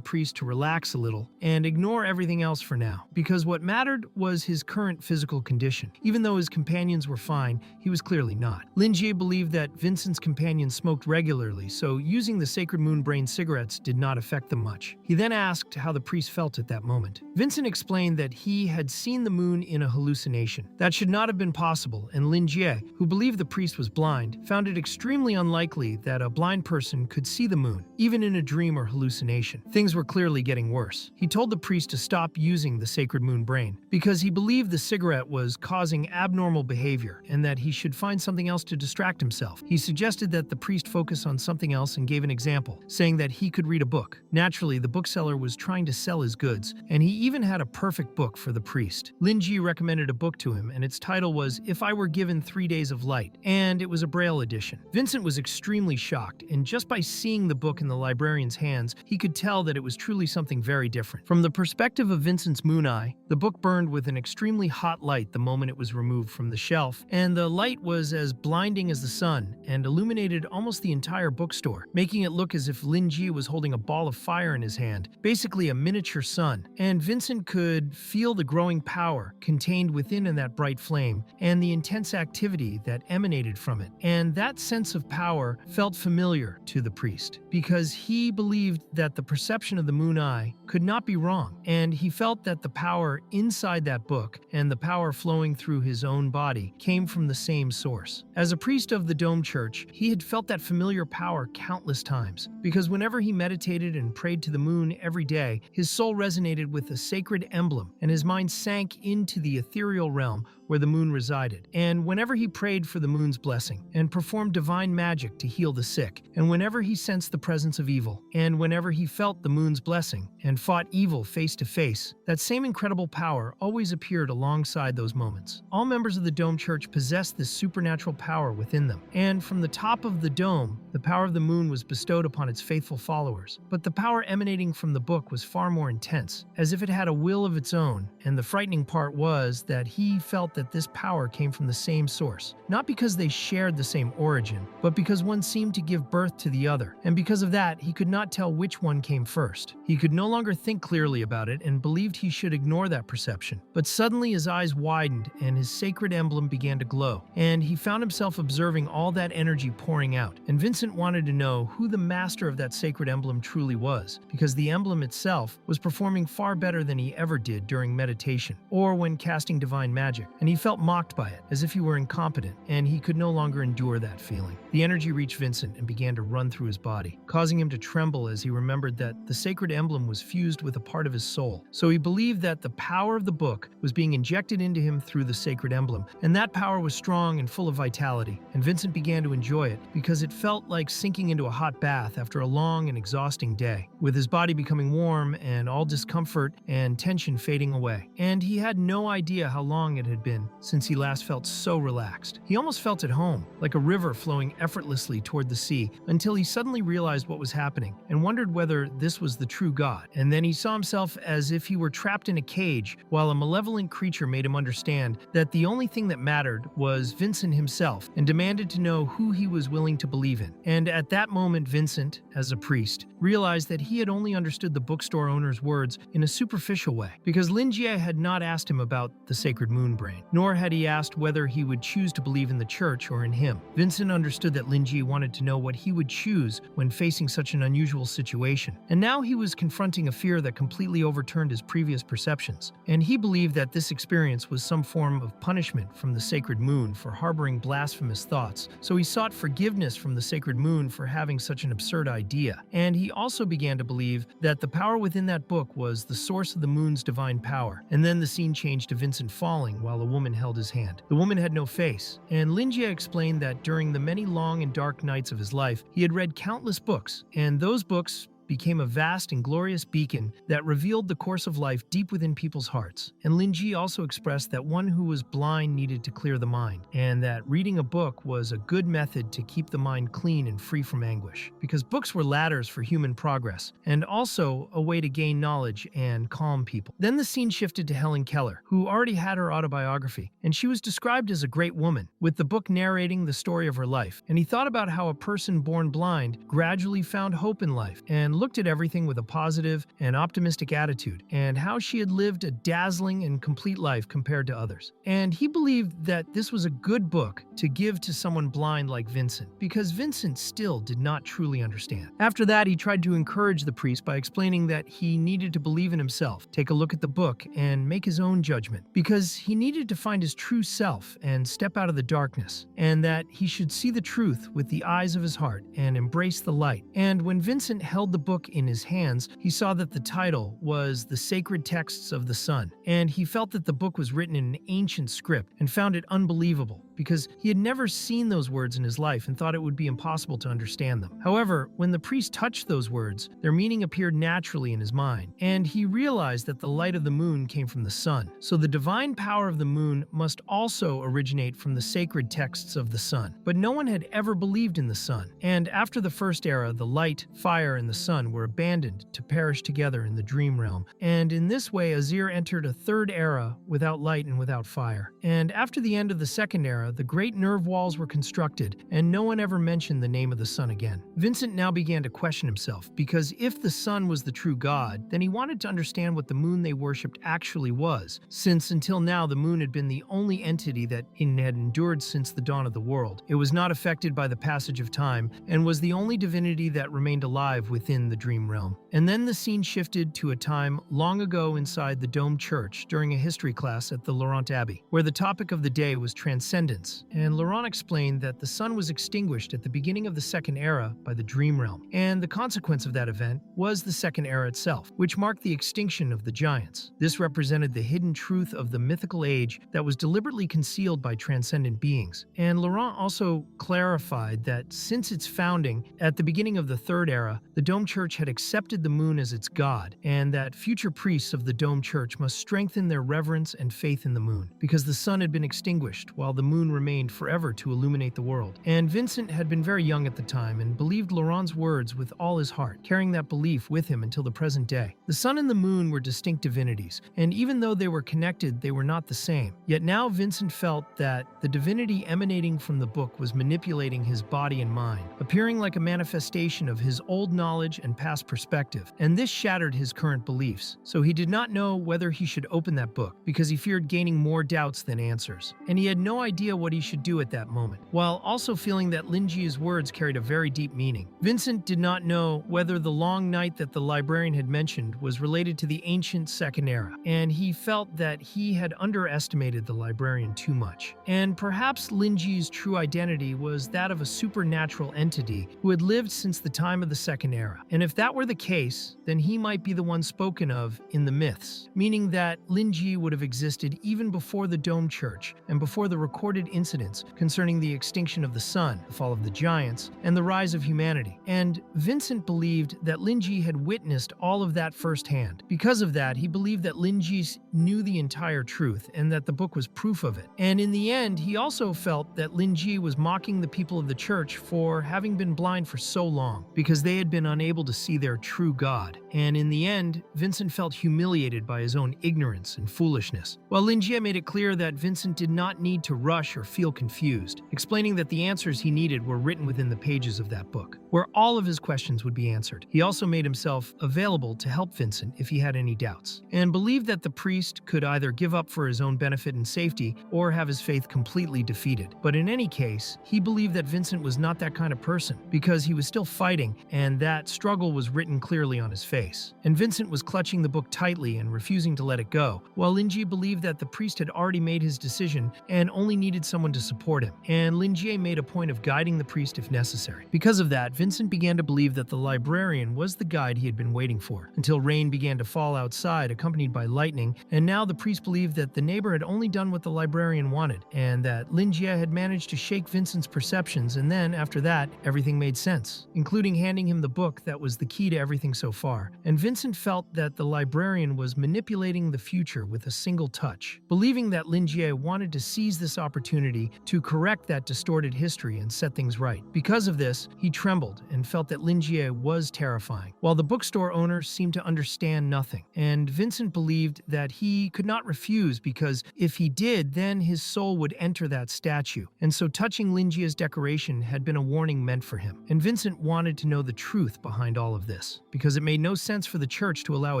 priest to relax a little and ignore everything else for now, because what mattered was his current physical condition. Even though his companions were fine, he was clearly not. Linjie believed that Vincent's companions smoked regularly, so using the Sacred Moon Brain cigarettes did not affect them much. He then asked how the priest felt at that moment. Vincent explained that he had seen the moon in a hallucination. That should not have been possible, and Linjie, who believed the priest was blind, found it extremely unlikely that a blind person could see the moon, even in a dream or hallucination. Things were clearly getting worse. He told the priest to stop using the Sacred Moon Brain, because he believed the cigarette was causing abnormal behavior and that he should find something else to distract himself. He suggested that the priest focus on something else and gave an example, saying that he could read a book. Naturally, the bookseller was trying to sell his goods, and he even had a perfect book for the priest. Linjie recommended a book to him, and its title was If I Were Given 3 Days of Light, and it was a Braille edition. Vincent was extremely shocked, and just by seeing the book in the librarian's hands, he could tell that it was truly something very different. From the perspective of Vincent's moon eye, the book burned with an extremely hot light the moment it was removed from the shelf, and the light was as blinding as the sun and illuminated almost the entire bookstore, making it look as if Linjie was holding a ball of fire in his hand, basically a miniature sun. And Vincent could feel the growing power contained within that bright flame and the intense activity that emanated from it. And that sense of power felt familiar to the priest, because he believed that the perception of the moon eye could not be wrong, and he felt that the power inside that book and the power flowing through his own body came from the same source. As a priest of the Dome Church, he had felt that familiar power countless times, because whenever he meditated and prayed to the moon every day, his soul resonated with a sacred emblem, and his mind sank into the ethereal realm where the moon resided. And whenever he prayed for the moon's blessing, and performed divine magic to heal the sick, and whenever he sensed the presence of evil, and whenever he felt the moon's blessing, and fought evil face to face, that same incredible power always appeared alongside those moments. All members of the Dome Church possessed this supernatural power within them, and from the top of the dome, the power of the moon was bestowed upon its faithful followers. But the power emanating from the book was far more intense, as if it had a will of its own, and the frightening part was that he felt that this power came from the same source, not because they shared the same origin, but because one seemed to give birth to the other, and because of that, he could not tell which one came first. He could no longer think clearly about it and believed he should ignore that perception. But suddenly his eyes widened and his sacred emblem began to glow, and he found himself observing all that energy pouring out. And Vincent wanted to know who the master of that sacred emblem truly was, because the emblem itself was performing far better than he ever did during meditation or when casting divine magic, and he felt mocked by it, as if he were incompetent, and he could no longer endure that feeling. The energy reached Vincent and began to run through his body, causing him to tremble as he remembered that the sacred emblem was fused with a part of his soul. So he believed that the power of the book was being injected into him through the sacred emblem, and that power was strong and full of vitality, and Vincent began to enjoy it because it felt like sinking into a hot bath after a long and exhausting day, with his body becoming warm and all discomfort and tension fading away. And he had no idea how long it had been since he last felt so relaxed. He almost felt at home, like a river flowing effortlessly toward the sea, until he suddenly realized what was happening and wondered whether this was the true God. And then he saw himself as if he were trapped in a cage, while a malevolent creature made him understand that the only thing that mattered was Vincent himself, and demanded to know who he was willing to believe in. And at that moment, Vincent, as a priest, realized that he had only understood the bookstore owner's words in a superficial way, because Linjie had not asked him about the sacred moon brain, nor had he asked whether he would choose to believe in the church or in him. Vincent understood that Linjie wanted to know what he would choose when facing such an unusual situation, and now he was confronting a fear that completely overturned his previous perceptions, and he believed that this experience was some form of punishment from the sacred moon for harboring blasphemous thoughts. So he sought forgiveness from the sacred moon for having such an absurd idea, and he also began to believe that the power within that book was the source of the moon's divine power. And then the scene changed to Vincent falling while a woman held his hand. The woman had no face, and Linjie explained that during the many long and dark nights of his life, he had read countless books, and those books became a vast and glorious beacon that revealed the course of life deep within people's hearts. And Linjie also expressed that one who was blind needed to clear the mind, and that reading a book was a good method to keep the mind clean and free from anguish, because books were ladders for human progress, and also a way to gain knowledge and calm people. Then the scene shifted to Helen Keller, who already had her autobiography, and she was described as a great woman, with the book narrating the story of her life. And he thought about how a person born blind gradually found hope in life, and looked at everything with a positive and optimistic attitude, and how she had lived a dazzling and complete life compared to others. And he believed that this was a good book to give to someone blind like Vincent, because Vincent still did not truly understand. After that, he tried to encourage the priest by explaining that he needed to believe in himself, take a look at the book, and make his own judgment, because he needed to find his true self and step out of the darkness, and that he should see the truth with the eyes of his heart and embrace the light. And when Vincent held the book in his hands, he saw that the title was The Sacred Texts of the Sun, and he felt that the book was written in an ancient script and found it unbelievable, because he had never seen those words in his life and thought it would be impossible to understand them. However, when the priest touched those words, their meaning appeared naturally in his mind, and he realized that the light of the moon came from the sun. So the divine power of the moon must also originate from the sacred texts of the sun. But no one had ever believed in the sun, and after the first era, the light, fire, and the sun were abandoned to perish together in the dream realm. And in this way, Azir entered a third era without light and without fire. And after the end of the second era, era, the great nerve walls were constructed, and no one ever mentioned the name of the sun again. Vincent now began to question himself, because if the sun was the true god, then he wanted to understand what the moon they worshipped actually was, since until now the moon had been the only entity that had endured since the dawn of the world. It was not affected by the passage of time, and was the only divinity that remained alive within the dream realm. And then the scene shifted to a time long ago inside the domed church during a history class at the Laurent Abbey, where the topic of the day was transcendence, and Laurent explained that the sun was extinguished at the beginning of the Second Era by the Dream Realm, and the consequence of that event was the Second Era itself, which marked the extinction of the giants. This represented the hidden truth of the mythical age that was deliberately concealed by transcendent beings. And Laurent also clarified that since its founding, at the beginning of the Third Era, the Dome Church had accepted the moon as its god, and that future priests of the Dome Church must strengthen their reverence and faith in the moon, because the sun had been extinguished while the moon remained forever to illuminate the world. And Vincent had been very young at the time and believed Laurent's words with all his heart, carrying that belief with him until the present day. The sun and the moon were distinct divinities, and even though they were connected, they were not the same. Yet now Vincent felt that the divinity emanating from the book was manipulating his body and mind, appearing like a manifestation of his old knowledge and past perspective, and this shattered his current beliefs. So he did not know whether he should open that book, because he feared gaining more doubts than answers, and he had no idea what he should do at that moment, while also feeling that Lin Ji's words carried a very deep meaning. Vincent did not know whether the long night that the librarian had mentioned was related to the ancient Second Era, and he felt that he had underestimated the librarian too much. And perhaps Lin Ji's true identity was that of a supernatural entity who had lived since the time of the Second Era. And if that were the case, then he might be the one spoken of in the myths, meaning that Lin Ji would have existed even before the Dome Church and before the recorded incidents concerning the extinction of the sun, the fall of the giants, and the rise of humanity. And Vincent believed that Lin Ji had witnessed all of that firsthand. Because of that, he believed that Lin Ji knew the entire truth and that the book was proof of it. And in the end, he also felt that Lin Ji was mocking the people of the church for having been blind for so long, because they had been unable to see their true God. And in the end, Vincent felt humiliated by his own ignorance and foolishness. While Lin Ji made it clear that Vincent did not need to rush or feel confused, explaining that the answers he needed were written within the pages of that book, where all of his questions would be answered. He also made himself available to help Vincent if he had any doubts, and believed that the priest could either give up for his own benefit and safety or have his faith completely defeated. But in any case, he believed that Vincent was not that kind of person, because he was still fighting, and that struggle was written clearly on his face. And Vincent was clutching the book tightly and refusing to let it go, while Lin Ji believed that the priest had already made his decision and only needed someone to support him. And Lin Ji made a point of guiding the priest if necessary. Because of that, Vincent began to believe that the librarian was the guide he had been waiting for, until rain began to fall outside, accompanied by lightning, and now the priest believed that the neighbor had only done what the librarian wanted, and that Lin Ji had managed to shake Vincent's perceptions, and then, after that, everything made sense, including handing him the book that was the key to everything so far. And Vincent felt that the librarian was manipulating the future with a single touch, believing that Lin Ji wanted to seize this opportunity to correct that distorted history and set things right. Because of this, he trembled and felt that Lin Ji was terrifying, while the bookstore owner seemed to understand nothing. And Vincent believed that he could not refuse, because if he did, then his soul would enter that statue. And so touching Lin Ji's decoration had been a warning meant for him. And Vincent wanted to know the truth behind all of this, because it made no sense for the church to allow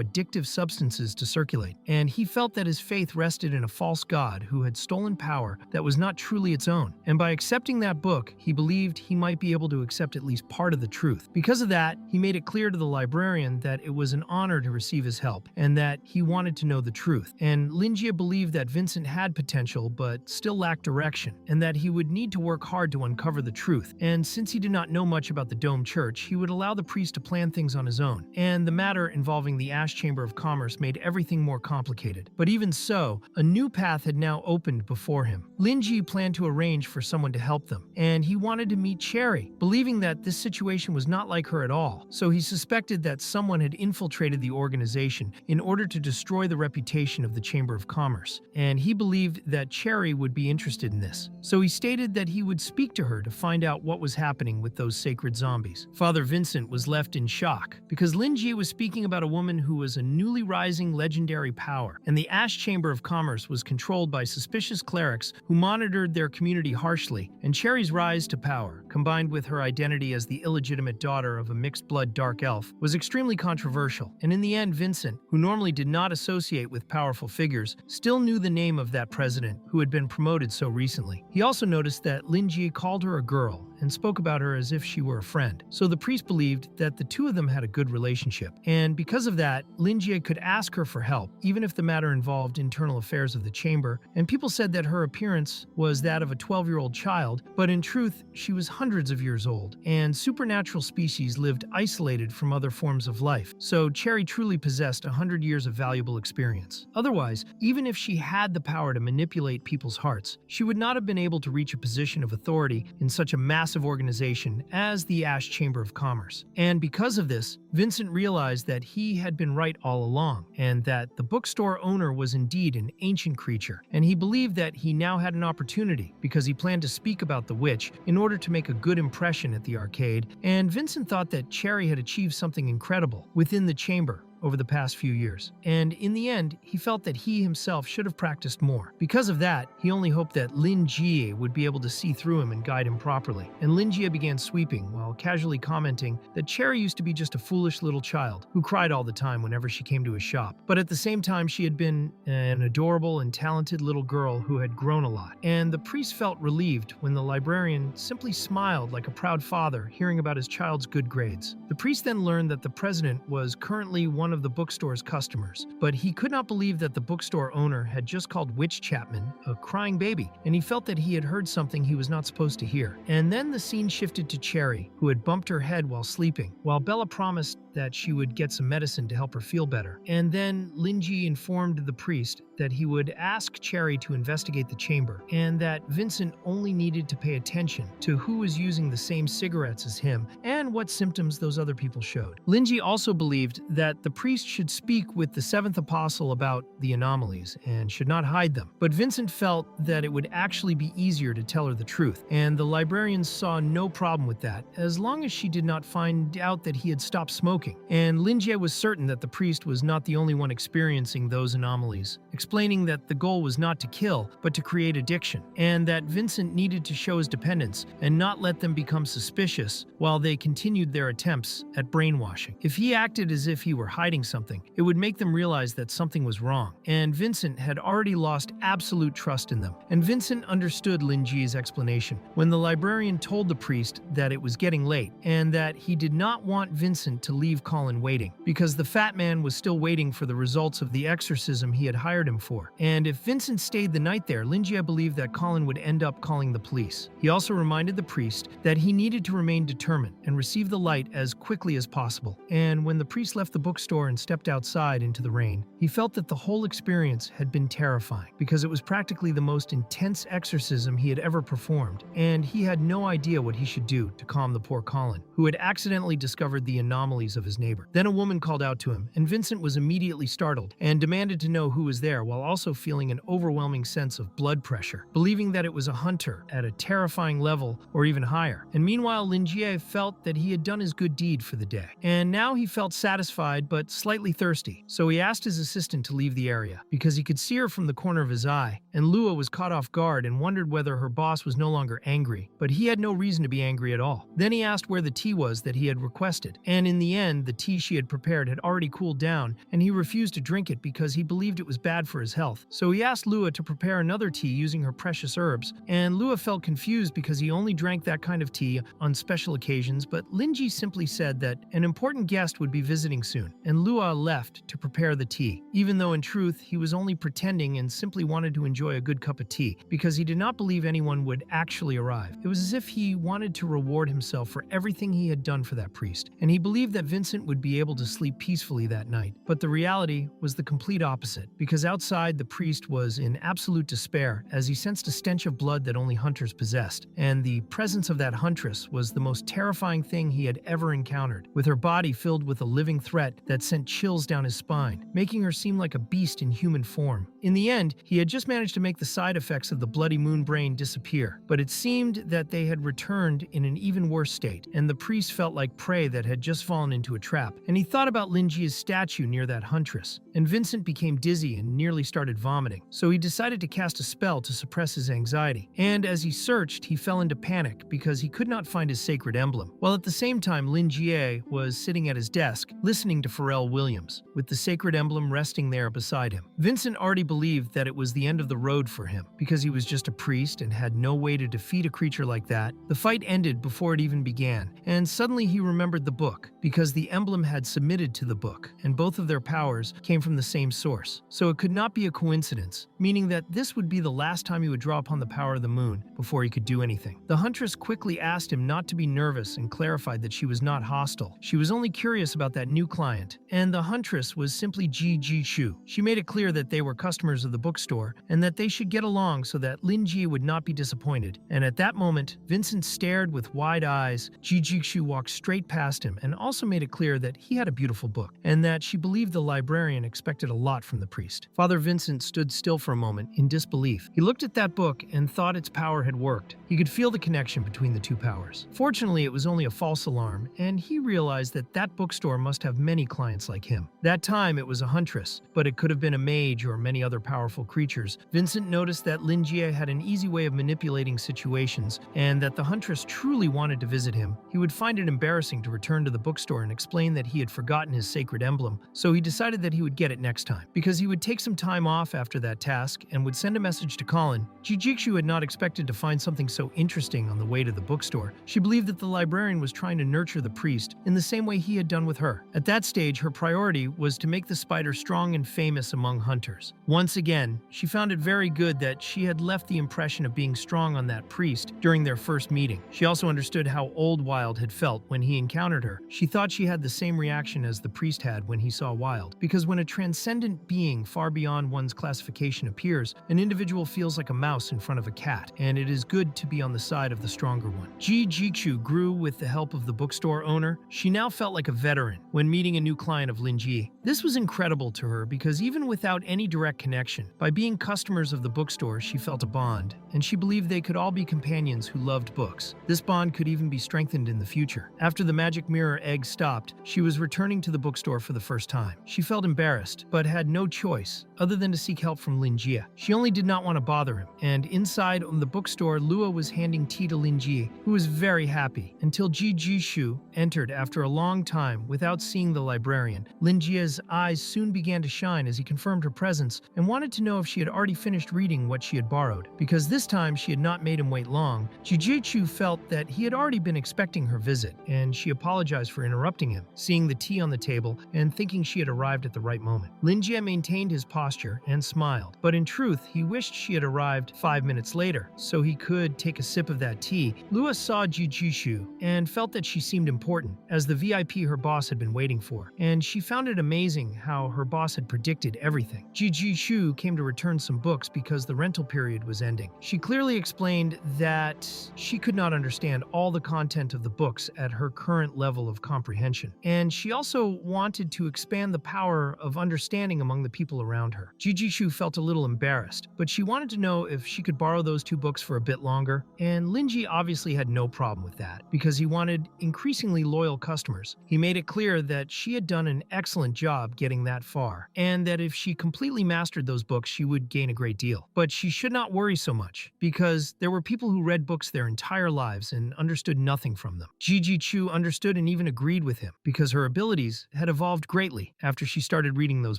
addictive substances to circulate. And he felt that his faith rested in a false god who had stolen power that was not truly its own. And by accepting that book, he believed he might be able to accept at least part of the truth. Because of that, he made it clear to the librarian that it was an honor to receive his help, and that he wanted to know the truth. And Lin Ji believed that Vincent had potential but still lacked direction, and that he would need to work hard to uncover the truth. And since he did not know much about the Dome Church, he would allow the priest to plan things on his own. And the matter involving the Ash Chamber of Commerce made everything more complicated. But even so, a new path had now opened before him. Lin Ji planned to arrange for someone to help them, and he wanted to meet Cherry, believing that this situation was not like her at all. So he suspected that someone had infiltrated the organization in order to destroy the reputation of the Chamber of Commerce, and he believed that Cherry would be interested in this. So he stated that he would speak to her to find out what was happening with those sacred zombies. Father Vincent was left in shock, because Lin Ji was speaking about a woman who was a newly rising legendary power, and the Ash Chamber of Commerce was controlled by suspicious clerics who monitored their community harshly, and Cherry's rise to power, combined with her identity as the illegitimate daughter of a mixed-blood dark elf, was extremely controversial, and in the end Vincent, who normally did not associate with powerful figures, still knew the name of that president who had been promoted so recently. He also noticed that Lin Jie called her a girl and spoke about her as if she were a friend, so the priest believed that the two of them had a good relationship, and because of that, Lin Jie could ask her for help, even if the matter involved internal affairs of the chamber, and people said that her appearance was that of a 12-year-old child, but in truth, she was hundreds of years old, and supernatural species lived isolated from other forms of life, so Cherry truly possessed 100 years of valuable experience. Otherwise, even if she had the power to manipulate people's hearts, she would not have been able to reach a position of authority in such a massive organization as the Ash Chamber of Commerce. And because of this, Vincent realized that he had been right all along, and that the bookstore owner was indeed an ancient creature, and he believed that he now had an opportunity because he planned to speak about the witch in order to make a good impression at the arcade, and Vincent thought that Cherry had achieved something incredible within the chamber over the past few years, and in the end, he felt that he himself should have practiced more. Because of that, he only hoped that Lin Jie would be able to see through him and guide him properly, and Lin Jie began sweeping while casually commenting that Cherry used to be just a foolish little child who cried all the time whenever she came to his shop, but at the same time she had been an adorable and talented little girl who had grown a lot, and the priest felt relieved when the librarian simply smiled like a proud father hearing about his child's good grades. The priest then learned that the president was currently one of the bookstore's customers, but he could not believe that the bookstore owner had just called Witch Chapman a crying baby, and he felt that he had heard something he was not supposed to hear. And then the scene shifted to Cherry, who had bumped her head while sleeping, while Bella promised that she would get some medicine to help her feel better. And then Lin Jie informed the priest that he would ask Cherry to investigate the chamber, and that Vincent only needed to pay attention to who was using the same cigarettes as him and what symptoms those other people showed. Lin Jie also believed that the priest should speak with the seventh apostle about the anomalies and should not hide them, but Vincent felt that it would actually be easier to tell her the truth, and the librarians saw no problem with that as long as she did not find out that he had stopped smoking. And Lin Jie was certain that the priest was not the only one experiencing those anomalies, explaining that the goal was not to kill, but to create addiction, and that Vincent needed to show his dependence and not let them become suspicious while they continued their attempts at brainwashing. If he acted as if he were hiding something, it would make them realize that something was wrong, and Vincent had already lost absolute trust in them. And Vincent understood Lin Jie's explanation when the librarian told the priest that it was getting late, and that he did not want Vincent to leave Colin waiting, because the fat man was still waiting for the results of the exorcism he had hired him for. And if Vincent stayed the night there, Lin Jie believed that Colin would end up calling the police. He also reminded the priest that he needed to remain determined and receive the light as quickly as possible. And when the priest left the bookstore and stepped outside into the rain, he felt that the whole experience had been terrifying, because it was practically the most intense exorcism he had ever performed, and he had no idea what he should do to calm the poor Colin, who had accidentally discovered the anomalies of his neighbor. Then a woman called out to him, and Vincent was immediately startled and demanded to know who was there, while also feeling an overwhelming sense of blood pressure, believing that it was a hunter at a terrifying level or even higher. And meanwhile, Lin Jie felt that he had done his good deed for the day, and now he felt satisfied but slightly thirsty, so he asked his assistant to leave the area, because he could see her from the corner of his eye, and Lua was caught off guard and wondered whether her boss was no longer angry, but he had no reason to be angry at all. Then he asked where the tea was that he had requested, and in the end, the tea she had prepared had already cooled down, and he refused to drink it because he believed it was bad for his health. So he asked Lua to prepare another tea using her precious herbs, and Lua felt confused because he only drank that kind of tea on special occasions, but Lin Jie simply said that an important guest would be visiting soon, and Lua left to prepare the tea, even though in truth he was only pretending and simply wanted to enjoy a good cup of tea, because he did not believe anyone would actually arrive. It was as if he wanted to reward himself for everything he had done for that priest, and he believed that Vincent would be able to sleep peacefully that night. But the reality was the complete opposite, because outside the priest was in absolute despair as he sensed a stench of blood that only hunters possessed, and the presence of that huntress was the most terrifying thing he had ever encountered, with her body filled with a living threat that sent chills down his spine, making her seem like a beast in human form. In the end, he had just managed to make the side effects of the bloody moon brain disappear, but it seemed that they had returned in an even worse state, and the priest felt like prey that had just fallen into a trap, and he thought about Lin Jie's statue near that huntress, and Vincent became dizzy and nearly nearly started vomiting, so he decided to cast a spell to suppress his anxiety. And as he searched, he fell into panic because he could not find his sacred emblem, while at the same time Lin Jie was sitting at his desk, listening to Pharrell Williams, with the sacred emblem resting there beside him. Vincent already believed that it was the end of the road for him, because he was just a priest and had no way to defeat a creature like that. The fight ended before it even began, and suddenly he remembered the book, because the emblem had submitted to the book, and both of their powers came from the same source. So it could not be a coincidence, meaning that this would be the last time he would draw upon the power of the moon before he could do anything. The huntress quickly asked him not to be nervous and clarified that she was not hostile. She was only curious about that new client, and the huntress was simply Ji Shu. She made it clear that they were customers of the bookstore and that they should get along so that Lin Ji would not be disappointed. And at that moment, Vincent stared with wide eyes. Ji Shu walked straight past him and also made it clear that he had a beautiful book and that she believed the librarian expected a lot from the priest. Father Vincent stood still for a moment in disbelief. He looked at that book and thought its power had worked. He could feel the connection between the two powers. Fortunately, it was only a false alarm, and he realized that that bookstore must have many clients like him. That time, it was a huntress, but it could have been a mage or many other powerful creatures. Vincent noticed that Lin Jie had an easy way of manipulating situations, and that the huntress truly wanted to visit him. He would find it embarrassing to return to the bookstore and explain that he had forgotten his sacred emblem, so he decided that he would get it next time. Because he would take some time off after that task and would send a message to Colin. Jijikshu had not expected to find something so interesting on the way to the bookstore. She believed that the librarian was trying to nurture the priest in the same way he had done with her. At that stage, her priority was to make the spider strong and famous among hunters. Once again, she found it very good that she had left the impression of being strong on that priest during their first meeting. She also understood how Old Wild had felt when he encountered her. She thought she had the same reaction as the priest had when he saw Wild, because when a transcendent being far beyond one's classification appears, an individual feels like a mouse in front of a cat, and it is good to be on the side of the stronger one. Ji Jikshu grew with the help of the bookstore owner. She now felt like a veteran when meeting a new client of Lin Ji. This was incredible to her because even without any direct connection, by being customers of the bookstore, she felt a bond, and she believed they could all be companions who loved books. This bond could even be strengthened in the future. After the magic mirror egg stopped, she was returning to the bookstore for the first time. She felt embarrassed, but had no choice other than to seek help from Lin Jie. She only did not want to bother him, and inside the bookstore, Lua was handing tea to Lin Jie, who was very happy, until Ji Jishu entered after a long time without seeing the librarian. Lin Jie's eyes soon began to shine as he confirmed her presence and wanted to know if she had already finished reading what she had borrowed. Because this time she had not made him wait long, Ji Jichu felt that he had already been expecting her visit, and she apologized for interrupting him, seeing the tea on the table and thinking she had arrived at the right moment. Lin Jie maintained his posture and smiled, but in truth, he wished she had arrived 5 minutes later, so he could take a sip of that tea. Lua saw Ji Jishu and felt that she seemed important, as the VIP her boss had been waiting for, and she found it amazing how her boss had predicted everything. Ji Jishu came to return some books because the rental period was ending. She clearly explained that she could not understand all the content of the books at her current level of comprehension, and she also wanted to expand the power of understanding among the people around her. Ji Jishu felt a little embarrassed, but she wanted to know if she could borrow those 2 books for a bit longer, and Linji obviously had no problem with that, because he wanted increasingly loyal customers. He made it clear that she had done an excellent job getting that far, and that if she completely mastered those books, she would gain a great deal. But she should not worry so much, because there were people who read books their entire lives and understood nothing from them. Ji Chu understood and even agreed with him, because her abilities had evolved greatly after she started reading those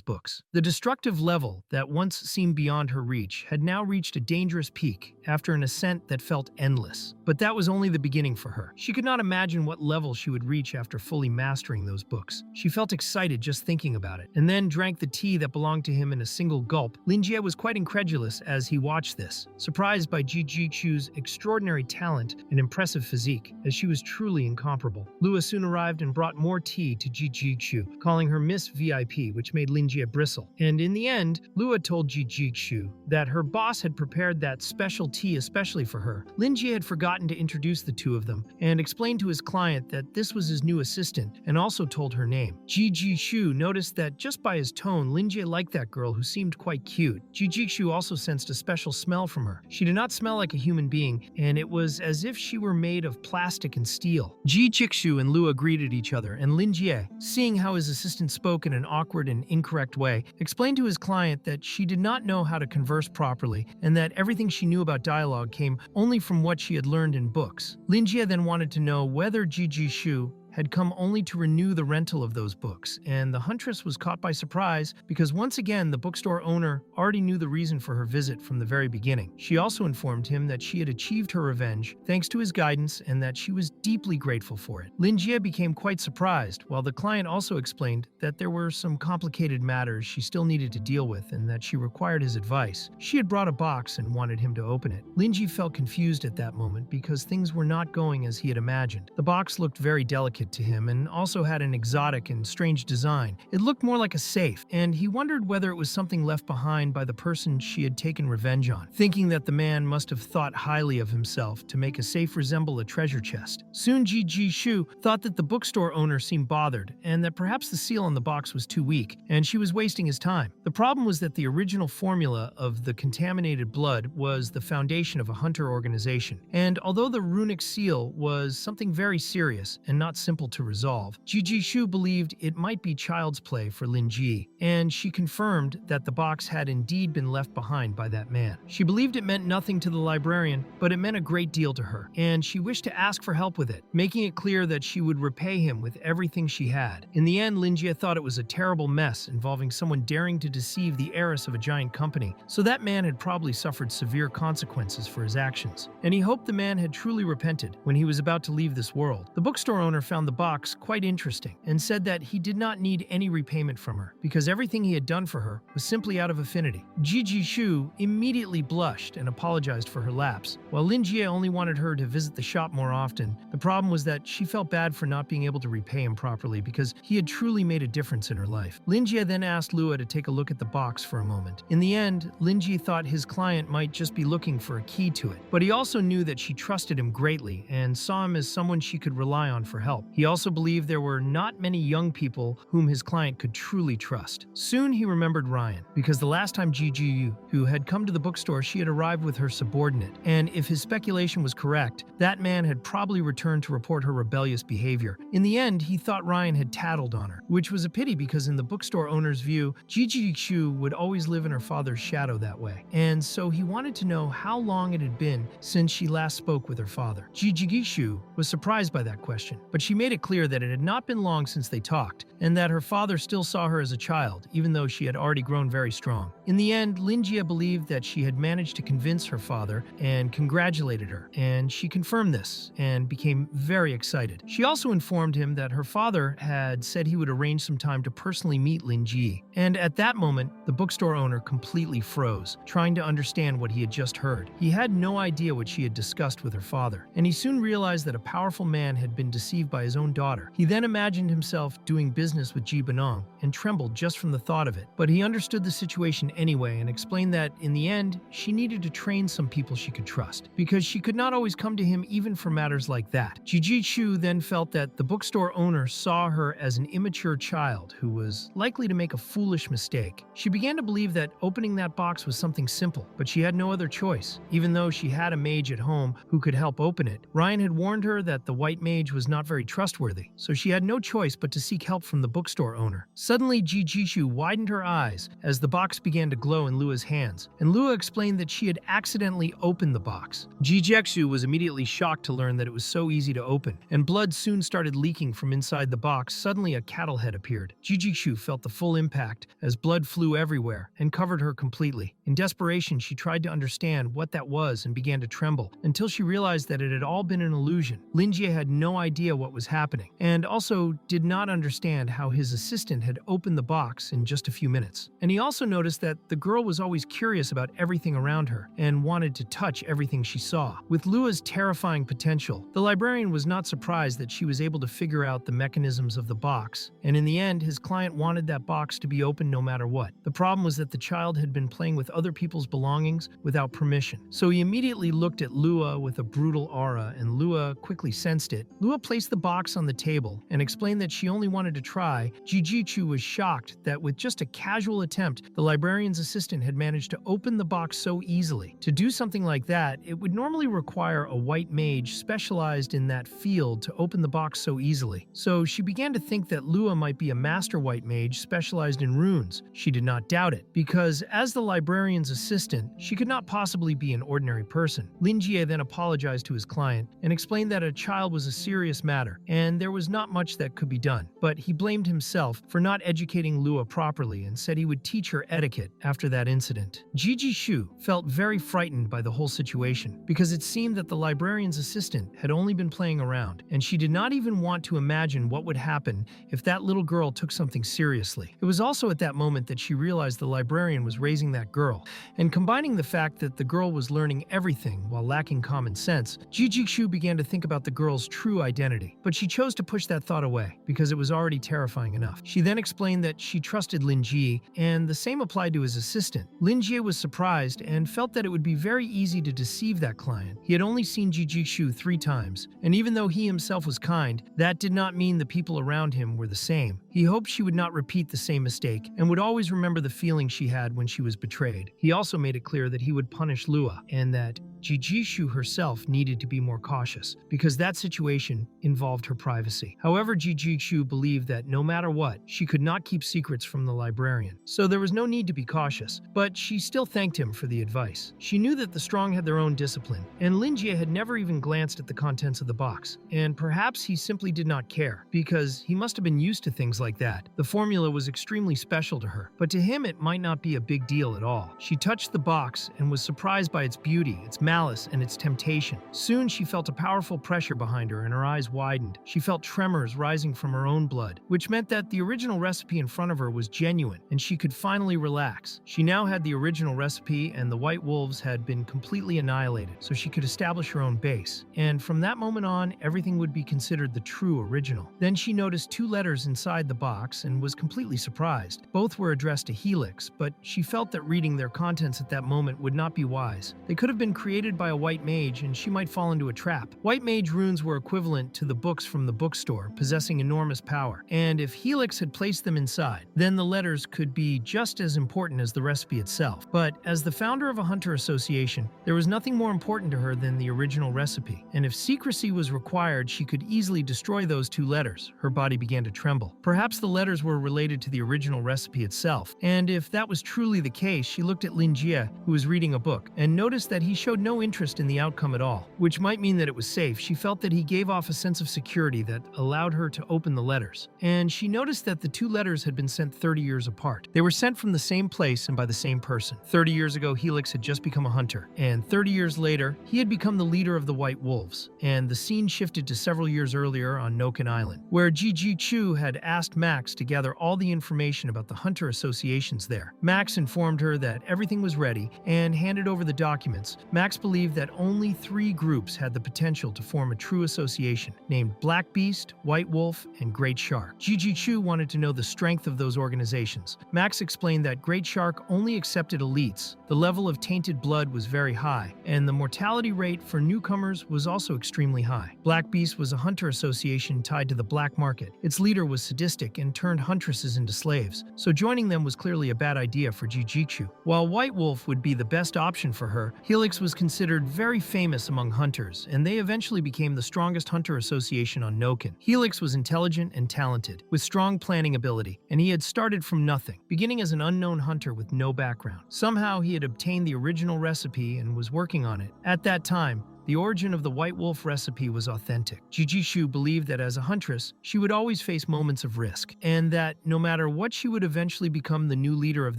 books. The destructive level that once seemed beyond her reach had now reached a dangerous peak after an ascent that felt endless. But that was only the beginning for her. She could not imagine what level she would reach after fully mastering those books. She felt excited just thinking about it, and then drank the tea that belonged to him in a single gulp. Lin Jie was quite incredulous as he watched this, surprised by Ji Jichu's extraordinary talent and impressive physique, as she was truly incomparable. Lua soon arrived and brought more tea to Ji Jichu, calling her Miss VIP, which made Lin Jie bristle. And in the end, Lua told Ji Jichu that her boss had prepared that special tea especially for her. Lin Jie had forgotten to introduce the two of them and explained to his client that this was his new assistant, and also told her name. Ji Jishu noticed that just by his tone, Lin Jie liked that girl who seemed quite cute. Ji Jishu also sensed a special smell from her. She did not smell like a human being, and it was as if she were made of plastic and steel. Ji Jikshu and Lua greeted each other, and Lin Jie, seeing how his assistant spoke in an awkward and incorrect way, explained to his client that she did not know how to converse properly and that everything she knew about dialogue came only from what she had learned in books. Linjie then wanted to know whether Jiji Shu had come only to renew the rental of those books, and the huntress was caught by surprise because once again the bookstore owner already knew the reason for her visit from the very beginning. She also informed him that she had achieved her revenge thanks to his guidance and that she was deeply grateful for it. Linjie became quite surprised, while the client also explained that there were some complicated matters she still needed to deal with and that she required his advice. She had brought a box and wanted him to open it. Linjie felt confused at that moment because things were not going as he had imagined. The box looked very delicate to him and also had an exotic and strange design. It looked more like a safe, and he wondered whether it was something left behind by the person she had taken revenge on, thinking that the man must have thought highly of himself to make a safe resemble a treasure chest. Soon Ji Shu thought that the bookstore owner seemed bothered and that perhaps the seal on the box was too weak and she was wasting his time. The problem was that the original formula of the contaminated blood was the foundation of a hunter organization, and although the runic seal was something very serious and not simple to resolve, Ji Shu believed it might be child's play for Linjie, and she confirmed that the box had indeed been left behind by that man. She believed it meant nothing to the librarian, but it meant a great deal to her, and she wished to ask for help with it, making it clear that she would repay him with everything she had. In the end, Linjie thought it was a terrible mess involving someone daring to deceive the heiress of a giant company, so that man had probably suffered severe consequences for his actions, and he hoped the man had truly repented when he was about to leave this world. The bookstore owner found the box quite interesting and said that he did not need any repayment from her because everything he had done for her was simply out of affinity. Ji Shu immediately blushed and apologized for her lapse, while Linjie only wanted her to visit the shop more often. The problem was that she felt bad for not being able to repay him properly because he had truly made a difference in her life. Linjie then asked Lua to take a look at the box for a moment. In the end, Linjie thought his client might just be looking for a key to it, but he also knew that she trusted him greatly and saw him as someone she could rely on for help. He also believed there were not many young people whom his client could truly trust. Soon he remembered Ryan, because the last time Ji who had come to the bookstore, she had arrived with her subordinate, and if his speculation was correct, that man had probably returned to report her rebellious behavior. In the end, he thought Ryan had tattled on her, which was a pity because in the bookstore owner's view, Ji Shu would always live in her father's shadow that way, and so he wanted to know how long it had been since she last spoke with her father. Ji Shu was surprised by that question, but she made it clear that it had not been long since they talked, and that her father still saw her as a child, even though she had already grown very strong. In the end, Linjie believed that she had managed to convince her father and congratulated her, and she confirmed this and became very excited. She also informed him that her father had said he would arrange some time to personally meet Linjie, and at that moment, the bookstore owner completely froze, trying to understand what he had just heard. He had no idea what she had discussed with her father, and he soon realized that a powerful man had been deceived by his own daughter. He then imagined himself doing business with Ji Banong and trembled just from the thought of it, but he understood the situation anyway and explained that, in the end, she needed to train some people she could trust, because she could not always come to him even for matters like that. Ji Shu then felt that the bookstore owner saw her as an immature child who was likely to make a foolish mistake. She began to believe that opening that box was something simple, but she had no other choice. Even though she had a mage at home who could help open it, Ryan had warned her that the white mage was not very trustworthy, so she had no choice but to seek help from the bookstore owner. Suddenly, Ji Shu widened her eyes as the box began to glow in Lua's hands, and Lua explained that she had accidentally opened the box. Ji Shu was immediately shocked to learn that it was so easy to open, and blood soon started leaking from inside the box. Suddenly, a cattle head appeared. Ji Shu felt the full impact as blood flew everywhere and covered her completely. In desperation, she tried to understand what that was and began to tremble until she realized that it had all been an illusion. Linjie had no idea what was happening, and also did not understand how his assistant had opened the box in just a few minutes. And he also noticed that the girl was always curious about everything around her and wanted to touch everything she saw. With Lua's terrifying potential, the librarian was not surprised that she was able to figure out the mechanisms of the box, and in the end, his client wanted that box to be open no matter what. The problem was that the child had been playing with other people's belongings without permission, so he immediately looked at Lua with a brutal aura, and Lua quickly sensed it. Lua placed the box box on the table and explained that she only wanted to try, Jijutsu was shocked that with just a casual attempt, the librarian's assistant had managed to open the box so easily. To do something like that, it would normally require a white mage specialized in that field to open the box so easily. So she began to think that Lua might be a master white mage specialized in runes. She did not doubt it, because as the librarian's assistant, she could not possibly be an ordinary person. Linjie then apologized to his client and explained that a child was a serious matter, and there was not much that could be done. But he blamed himself for not educating Lua properly and said he would teach her etiquette after that incident. Jijutsu felt very frightened by the whole situation, because it seemed that the librarian's assistant had only been playing around, and she did not even want to imagine what would happen if that little girl took something seriously. It was also at that moment that she realized the librarian was raising that girl, and combining the fact that the girl was learning everything while lacking common sense, Jijutsu began to think about the girl's true identity. But she chose to push that thought away, because it was already terrifying enough. She then explained that she trusted Linjie, and the same applied to his assistant. Linjie was surprised and felt that it would be very easy to deceive that client. He had only seen Jijutsu 3 times, and even though he himself was kind, that did not mean the people around him were the same. He hoped she would not repeat the same mistake and would always remember the feeling she had when she was betrayed. He also made it clear that he would punish Lua, and that Jijutsu herself needed to be more cautious, because that situation involved her privacy. However, Jijutsu believed that no matter what, she could not keep secrets from the librarian, so there was no need to be cautious, but she still thanked him for the advice. She knew that the strong had their own discipline, and Linjie had never even glanced at the contents of the box, and perhaps he simply did not care, because he must have been used to things like that. The formula was extremely special to her, but to him it might not be a big deal at all. She touched the box and was surprised by its beauty, its malice, and its temptation. Soon she felt a powerful pressure behind her and her eyes widened. She felt tremors rising from her own blood, which meant that the original recipe in front of her was genuine, and she could finally relax. She now had the original recipe, and the white wolves had been completely annihilated, so she could establish her own base. And from that moment on, everything would be considered the true original. Then she noticed 2 letters inside the box and was completely surprised. Both were addressed to Helix, but she felt that reading their contents at that moment would not be wise. They could have been created by a white mage, and she might fall into a trap. White mage runes were equivalent to the books from the bookstore, possessing enormous power, and if Helix had placed them inside, then the letters could be just as important as the recipe itself. But as the founder of a hunter association, there was nothing more important to her than the original recipe, and if secrecy was required, she could easily destroy those 2 letters. Her body began to tremble. Perhaps the letters were related to the original recipe itself, and if that was truly the case, she looked at Linjie, who was reading a book, and noticed that he showed no interest in the outcome at all, which might mean that it was safe. She felt that he gave off a sense of security that allowed her to open the letters, and she noticed that the 2 letters had been sent 30 years apart. They were sent from the same place and by the same person. 30 years ago, Helix had just become a hunter, and 30 years later, he had become the leader of the White Wolves, and the scene shifted to several years earlier on Noken Island, where Jijutsu had asked Max to gather all the information about the hunter associations there. Max informed her that everything was ready and handed over the documents. Max believed that only 3 groups had the potential to form a true association, named Black Beast, White Wolf, and Great Shark. Jijutsu wanted to know the strength of those organizations. Max explained that Great Shark only accepted elites. The level of tainted blood was very high, and the mortality rate for newcomers was also extremely high. Black Beast was a hunter association tied to the black market. Its leader was sadistic and turned huntresses into slaves, so joining them was clearly a bad idea for Jijutsu. While White Wolf would be the best option for her, Helix was considered very famous among hunters, and they eventually became the strongest hunter association on Noken. Helix was intelligent and talented, with strong planning ability, and he had started from nothing, beginning as an unknown hunter with no background. Somehow he had obtained the original recipe and was working on it. At that time, the origin of the White Wolf recipe was authentic. Jijutsu believed that as a huntress, she would always face moments of risk, and that no matter what, she would eventually become the new leader of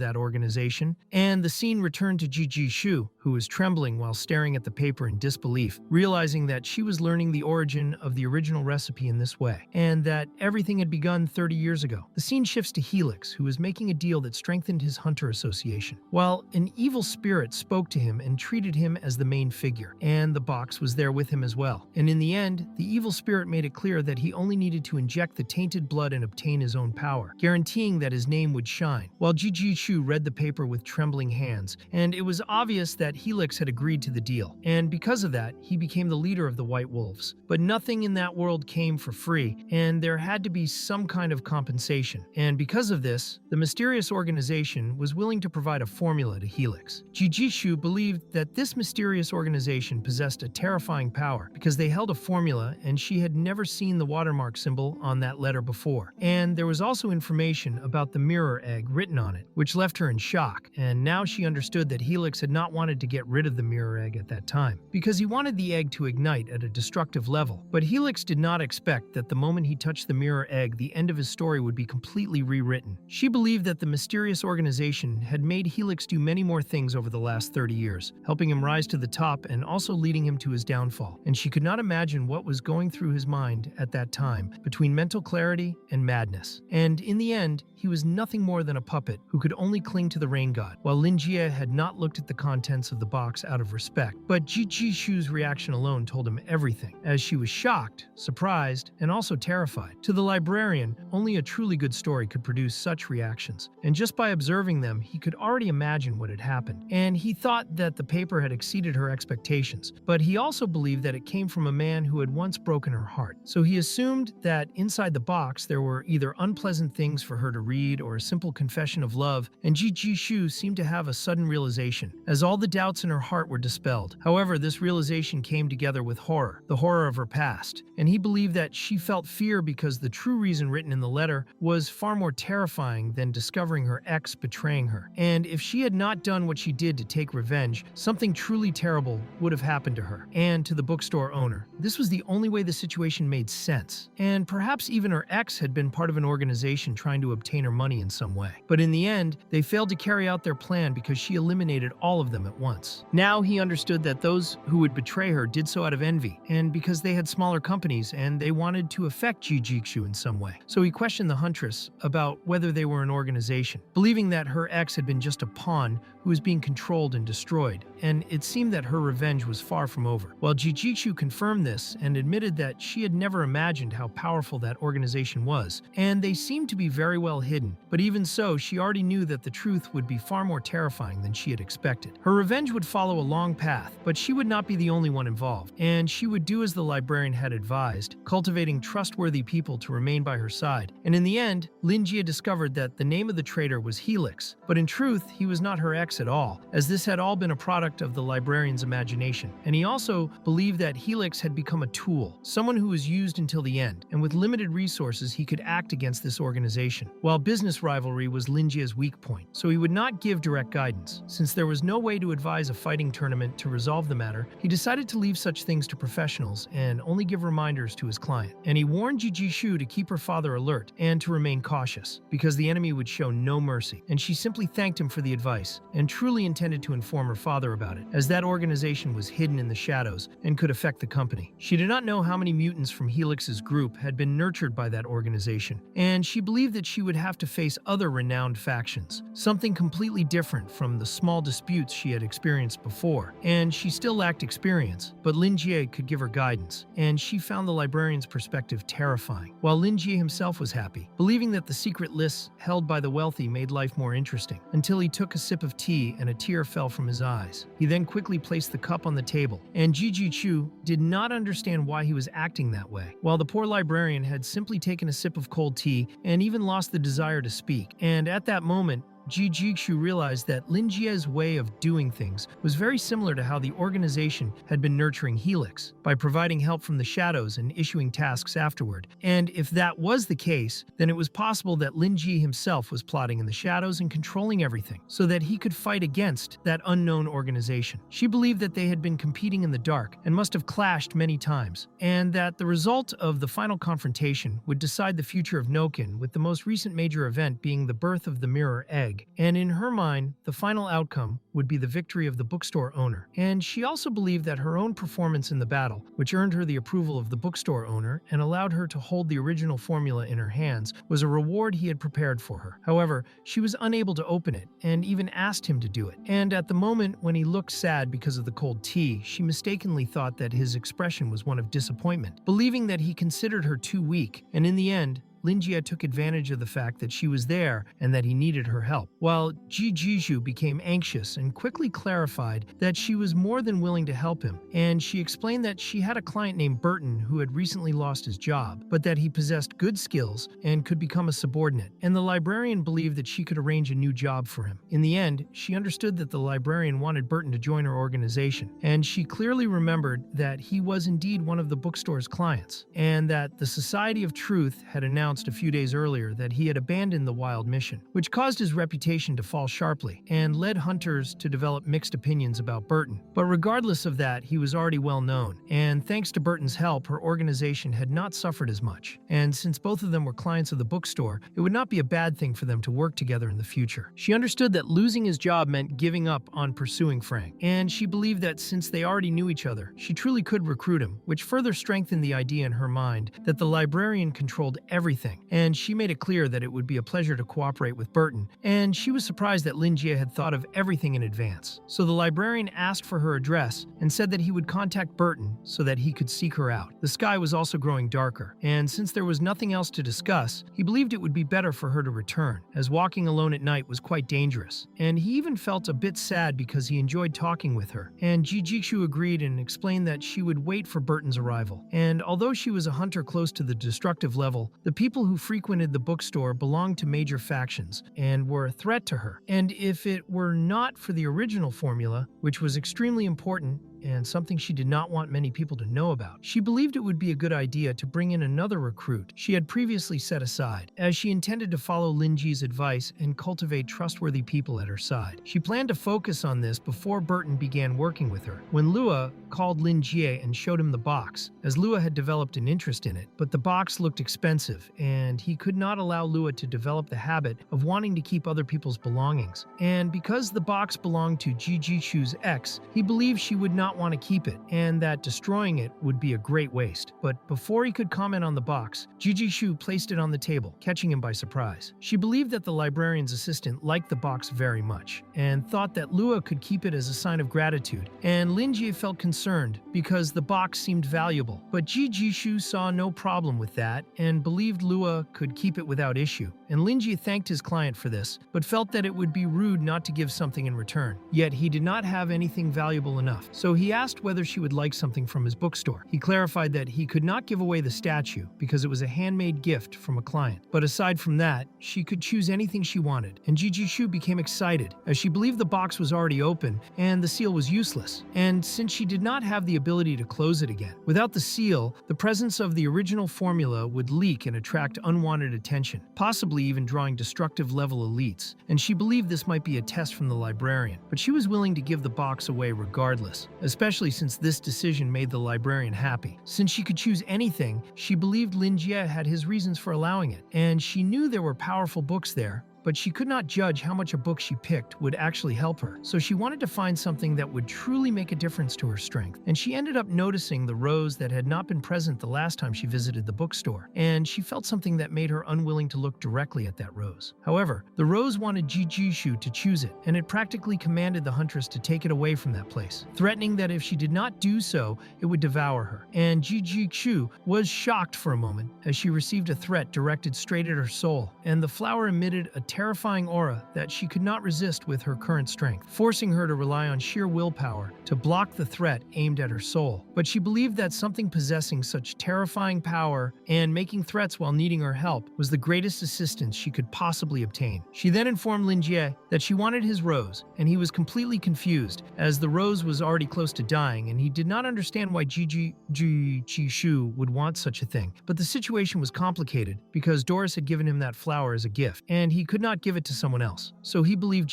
that organization. And the scene returned to Jijutsu, who was trembling while staring at the paper in disbelief, realizing that she was learning the origin of the original recipe in this way, and that everything had begun 30 years ago. The scene shifts to Helix, who was making a deal that strengthened his hunter association, while an evil spirit spoke to him and treated him as the main figure, and the boss box was there with him as well. And in the end, the evil spirit made it clear that he only needed to inject the tainted blood and obtain his own power, guaranteeing that his name would shine. While Jijishu read the paper with trembling hands, and it was obvious that Helix had agreed to the deal. And because of that, he became the leader of the White Wolves. But nothing in that world came for free, and there had to be some kind of compensation. And because of this, the mysterious organization was willing to provide a formula to Helix. Jijishu believed that this mysterious organization possessed a terrifying power because they held a formula and she had never seen the watermark symbol on that letter before. And there was also information about the mirror egg written on it, which left her in shock. And now she understood that Helix had not wanted to get rid of the mirror egg at that time, because he wanted the egg to ignite at a destructive level. But Helix did not expect that the moment he touched the mirror egg, the end of his story would be completely rewritten. She believed that the mysterious organization had made Helix do many more things over the last 30 years, helping him rise to the top and also leading him to his downfall. And she could not imagine what was going through his mind at that time, between mental clarity and madness. And in the end, he was nothing more than a puppet who could only cling to the rain god, while Linjie had not looked at the contents of the box out of respect. But Jijishu's reaction alone told him everything, as she was shocked, surprised, and also terrified. To the librarian, only a truly good story could produce such reactions, and just by observing them, he could already imagine what had happened. And he thought that the paper had exceeded her expectations, but he also believed that it came from a man who had once broken her heart. So he assumed that inside the box there were either unpleasant things for her to read or a simple confession of love, and Jijishu seemed to have a sudden realization, as all the doubts in her heart were dispelled. However, this realization came together with horror, the horror of her past, and he believed that she felt fear because the true reason written in the letter was far more terrifying than discovering her ex betraying her. And if she had not done what she did to take revenge, something truly terrible would have happened to her and to the bookstore owner. This was the only way the situation made sense. And perhaps even her ex had been part of an organization trying to obtain her money in some way. But in the end, they failed to carry out their plan because she eliminated all of them at once. Now he understood that those who would betray her did so out of envy, and because they had smaller companies and they wanted to affect Jijishu in some way. So he questioned the huntress about whether they were an organization, believing that her ex had been just a pawn who was being controlled and destroyed, and it seemed that her revenge was far from over. While Jijishu confirmed this and admitted that she had never imagined how powerful that organization was, and they seemed to be very well hidden, but even so, she already knew that the truth would be far more terrifying than she had expected. Her revenge would follow a long path, but she would not be the only one involved, and she would do as the librarian had advised, cultivating trustworthy people to remain by her side. And in the end, Linjie discovered that the name of the traitor was Helix, but in truth, he was not her ex at all, as this had all been a product of the librarian's imagination. And he also believed that Helix had become a tool, someone who was used until the end, and with limited resources, he could act against this organization. While business rivalry was Linjie's weak point, so he would not give direct guidance. Since there was no way to advise a fighting tournament to resolve the matter, he decided to leave such things to professionals and only give reminders to his client. And he warned Jijishu to keep her father alert and to remain cautious, because the enemy would show no mercy. And she simply thanked him for the advice, and truly intended to inform her father about it, as that organization was hidden in the shadows and could affect the company. She did not know how many mutants from Helix's group had been nurtured by that organization, and she believed that she would have to face other renowned factions, something completely different from the small disputes she had experienced before. And she still lacked experience, but Linjie could give her guidance, and she found the librarian's perspective terrifying, while Linjie himself was happy, believing that the secret lists held by the wealthy made life more interesting, until he took a sip of tea and a tear fell from his eyes. He then quickly placed the cup on the table, and Jijishu did not understand why he was acting that way, while the poor librarian had simply taken a sip of cold tea and even lost the desire to speak. And at that moment, Jijishu realized that Linjie's way of doing things was very similar to how the organization had been nurturing Helix, by providing help from the shadows and issuing tasks afterward. And if that was the case, then it was possible that Linjie himself was plotting in the shadows and controlling everything, so that he could fight against that unknown organization. She believed that they had been competing in the dark and must have clashed many times, and that the result of the final confrontation would decide the future of Noken, with the most recent major event being the birth of the mirror egg. egg, and in her mind, the final outcome would be the victory of the bookstore owner. And she also believed that her own performance in the battle, which earned her the approval of the bookstore owner and allowed her to hold the original formula in her hands, was a reward he had prepared for her. However, she was unable to open it and even asked him to do it. And at the moment when he looked sad because of the cold tea, she mistakenly thought that his expression was one of disappointment, believing that he considered her too weak, and in the end, Linjie took advantage of the fact that she was there and that he needed her help, while Jiju became anxious and quickly clarified that she was more than willing to help him, and she explained that she had a client named Burton who had recently lost his job, but that he possessed good skills and could become a subordinate, and the librarian believed that she could arrange a new job for him. In the end, she understood that the librarian wanted Burton to join her organization, and she clearly remembered that he was indeed one of the bookstore's clients, and that the Society of Truth had announced a few days earlier that he had abandoned the wild mission, which caused his reputation to fall sharply and led hunters to develop mixed opinions about Burton. But regardless of that, he was already well known, and thanks to Burton's help, her organization had not suffered as much. And since both of them were clients of the bookstore, it would not be a bad thing for them to work together in the future. She understood that losing his job meant giving up on pursuing Frank, and she believed that since they already knew each other, she truly could recruit him, which further strengthened the idea in her mind that the librarian controlled everything, and she made it clear that it would be a pleasure to cooperate with Burton, and she was surprised that Linjie had thought of everything in advance. So the librarian asked for her address and said that he would contact Burton so that he could seek her out. The sky was also growing darker, and since there was nothing else to discuss, he believed it would be better for her to return, as walking alone at night was quite dangerous, and he even felt a bit sad because he enjoyed talking with her, and Jijishu agreed and explained that she would wait for Burton's arrival. And although she was a hunter close to the destructive level, the people who frequented the bookstore belonged to major factions and were a threat to her. And if it were not for the original formula, which was extremely important and something she did not want many people to know about, she believed it would be a good idea to bring in another recruit she had previously set aside, as she intended to follow Linjie's advice and cultivate trustworthy people at her side. She planned to focus on this before Burton began working with her, when Lua called Linjie and showed him the box, as Lua had developed an interest in it, but the box looked expensive, and he could not allow Lua to develop the habit of wanting to keep other people's belongings. And because the box belonged to Jijishu's ex, he believed she would not want to keep it, and that destroying it would be a great waste. But before he could comment on the box, Jijishu placed it on the table, catching him by surprise. She believed that the librarian's assistant liked the box very much, and thought that Lua could keep it as a sign of gratitude, and Linjie felt concerned because the box seemed valuable. But Jijishu saw no problem with that, and believed Lua could keep it without issue. And Linjie thanked his client for this, but felt that it would be rude not to give something in return. Yet he did not have anything valuable enough, so he asked whether she would like something from his bookstore. He clarified that he could not give away the statue because it was a handmade gift from a client. But aside from that, she could choose anything she wanted, and Jijishu became excited, as she believed the box was already open and the seal was useless. And since she did not have the ability to close it again, without the seal, the presence of the original formula would leak and attract unwanted attention, possibly even drawing destructive level elites, and she believed this might be a test from the librarian, but she was willing to give the box away regardless, especially since this decision made the librarian happy. Since she could choose anything, she believed Linjie had his reasons for allowing it, and she knew there were powerful books there, but she could not judge how much a book she picked would actually help her, so she wanted to find something that would truly make a difference to her strength. And she ended up noticing the rose that had not been present the last time she visited the bookstore, and she felt something that made her unwilling to look directly at that rose. However, the rose wanted Jijishu to choose it, and it practically commanded the huntress to take it away from that place, threatening that if she did not do so, it would devour her. And Jijishu was shocked for a moment as she received a threat directed straight at her soul, and the flower emitted a terrifying aura that she could not resist with her current strength, forcing her to rely on sheer willpower to block the threat aimed at her soul. But she believed that something possessing such terrifying power and making threats while needing her help was the greatest assistance she could possibly obtain. She then informed Linjie that she wanted his rose, and he was completely confused, as the rose was already close to dying, and he did not understand why Jijishu would want such a thing. But the situation was complicated because Doris had given him that flower as a gift, and he could not give it to someone else. So he believed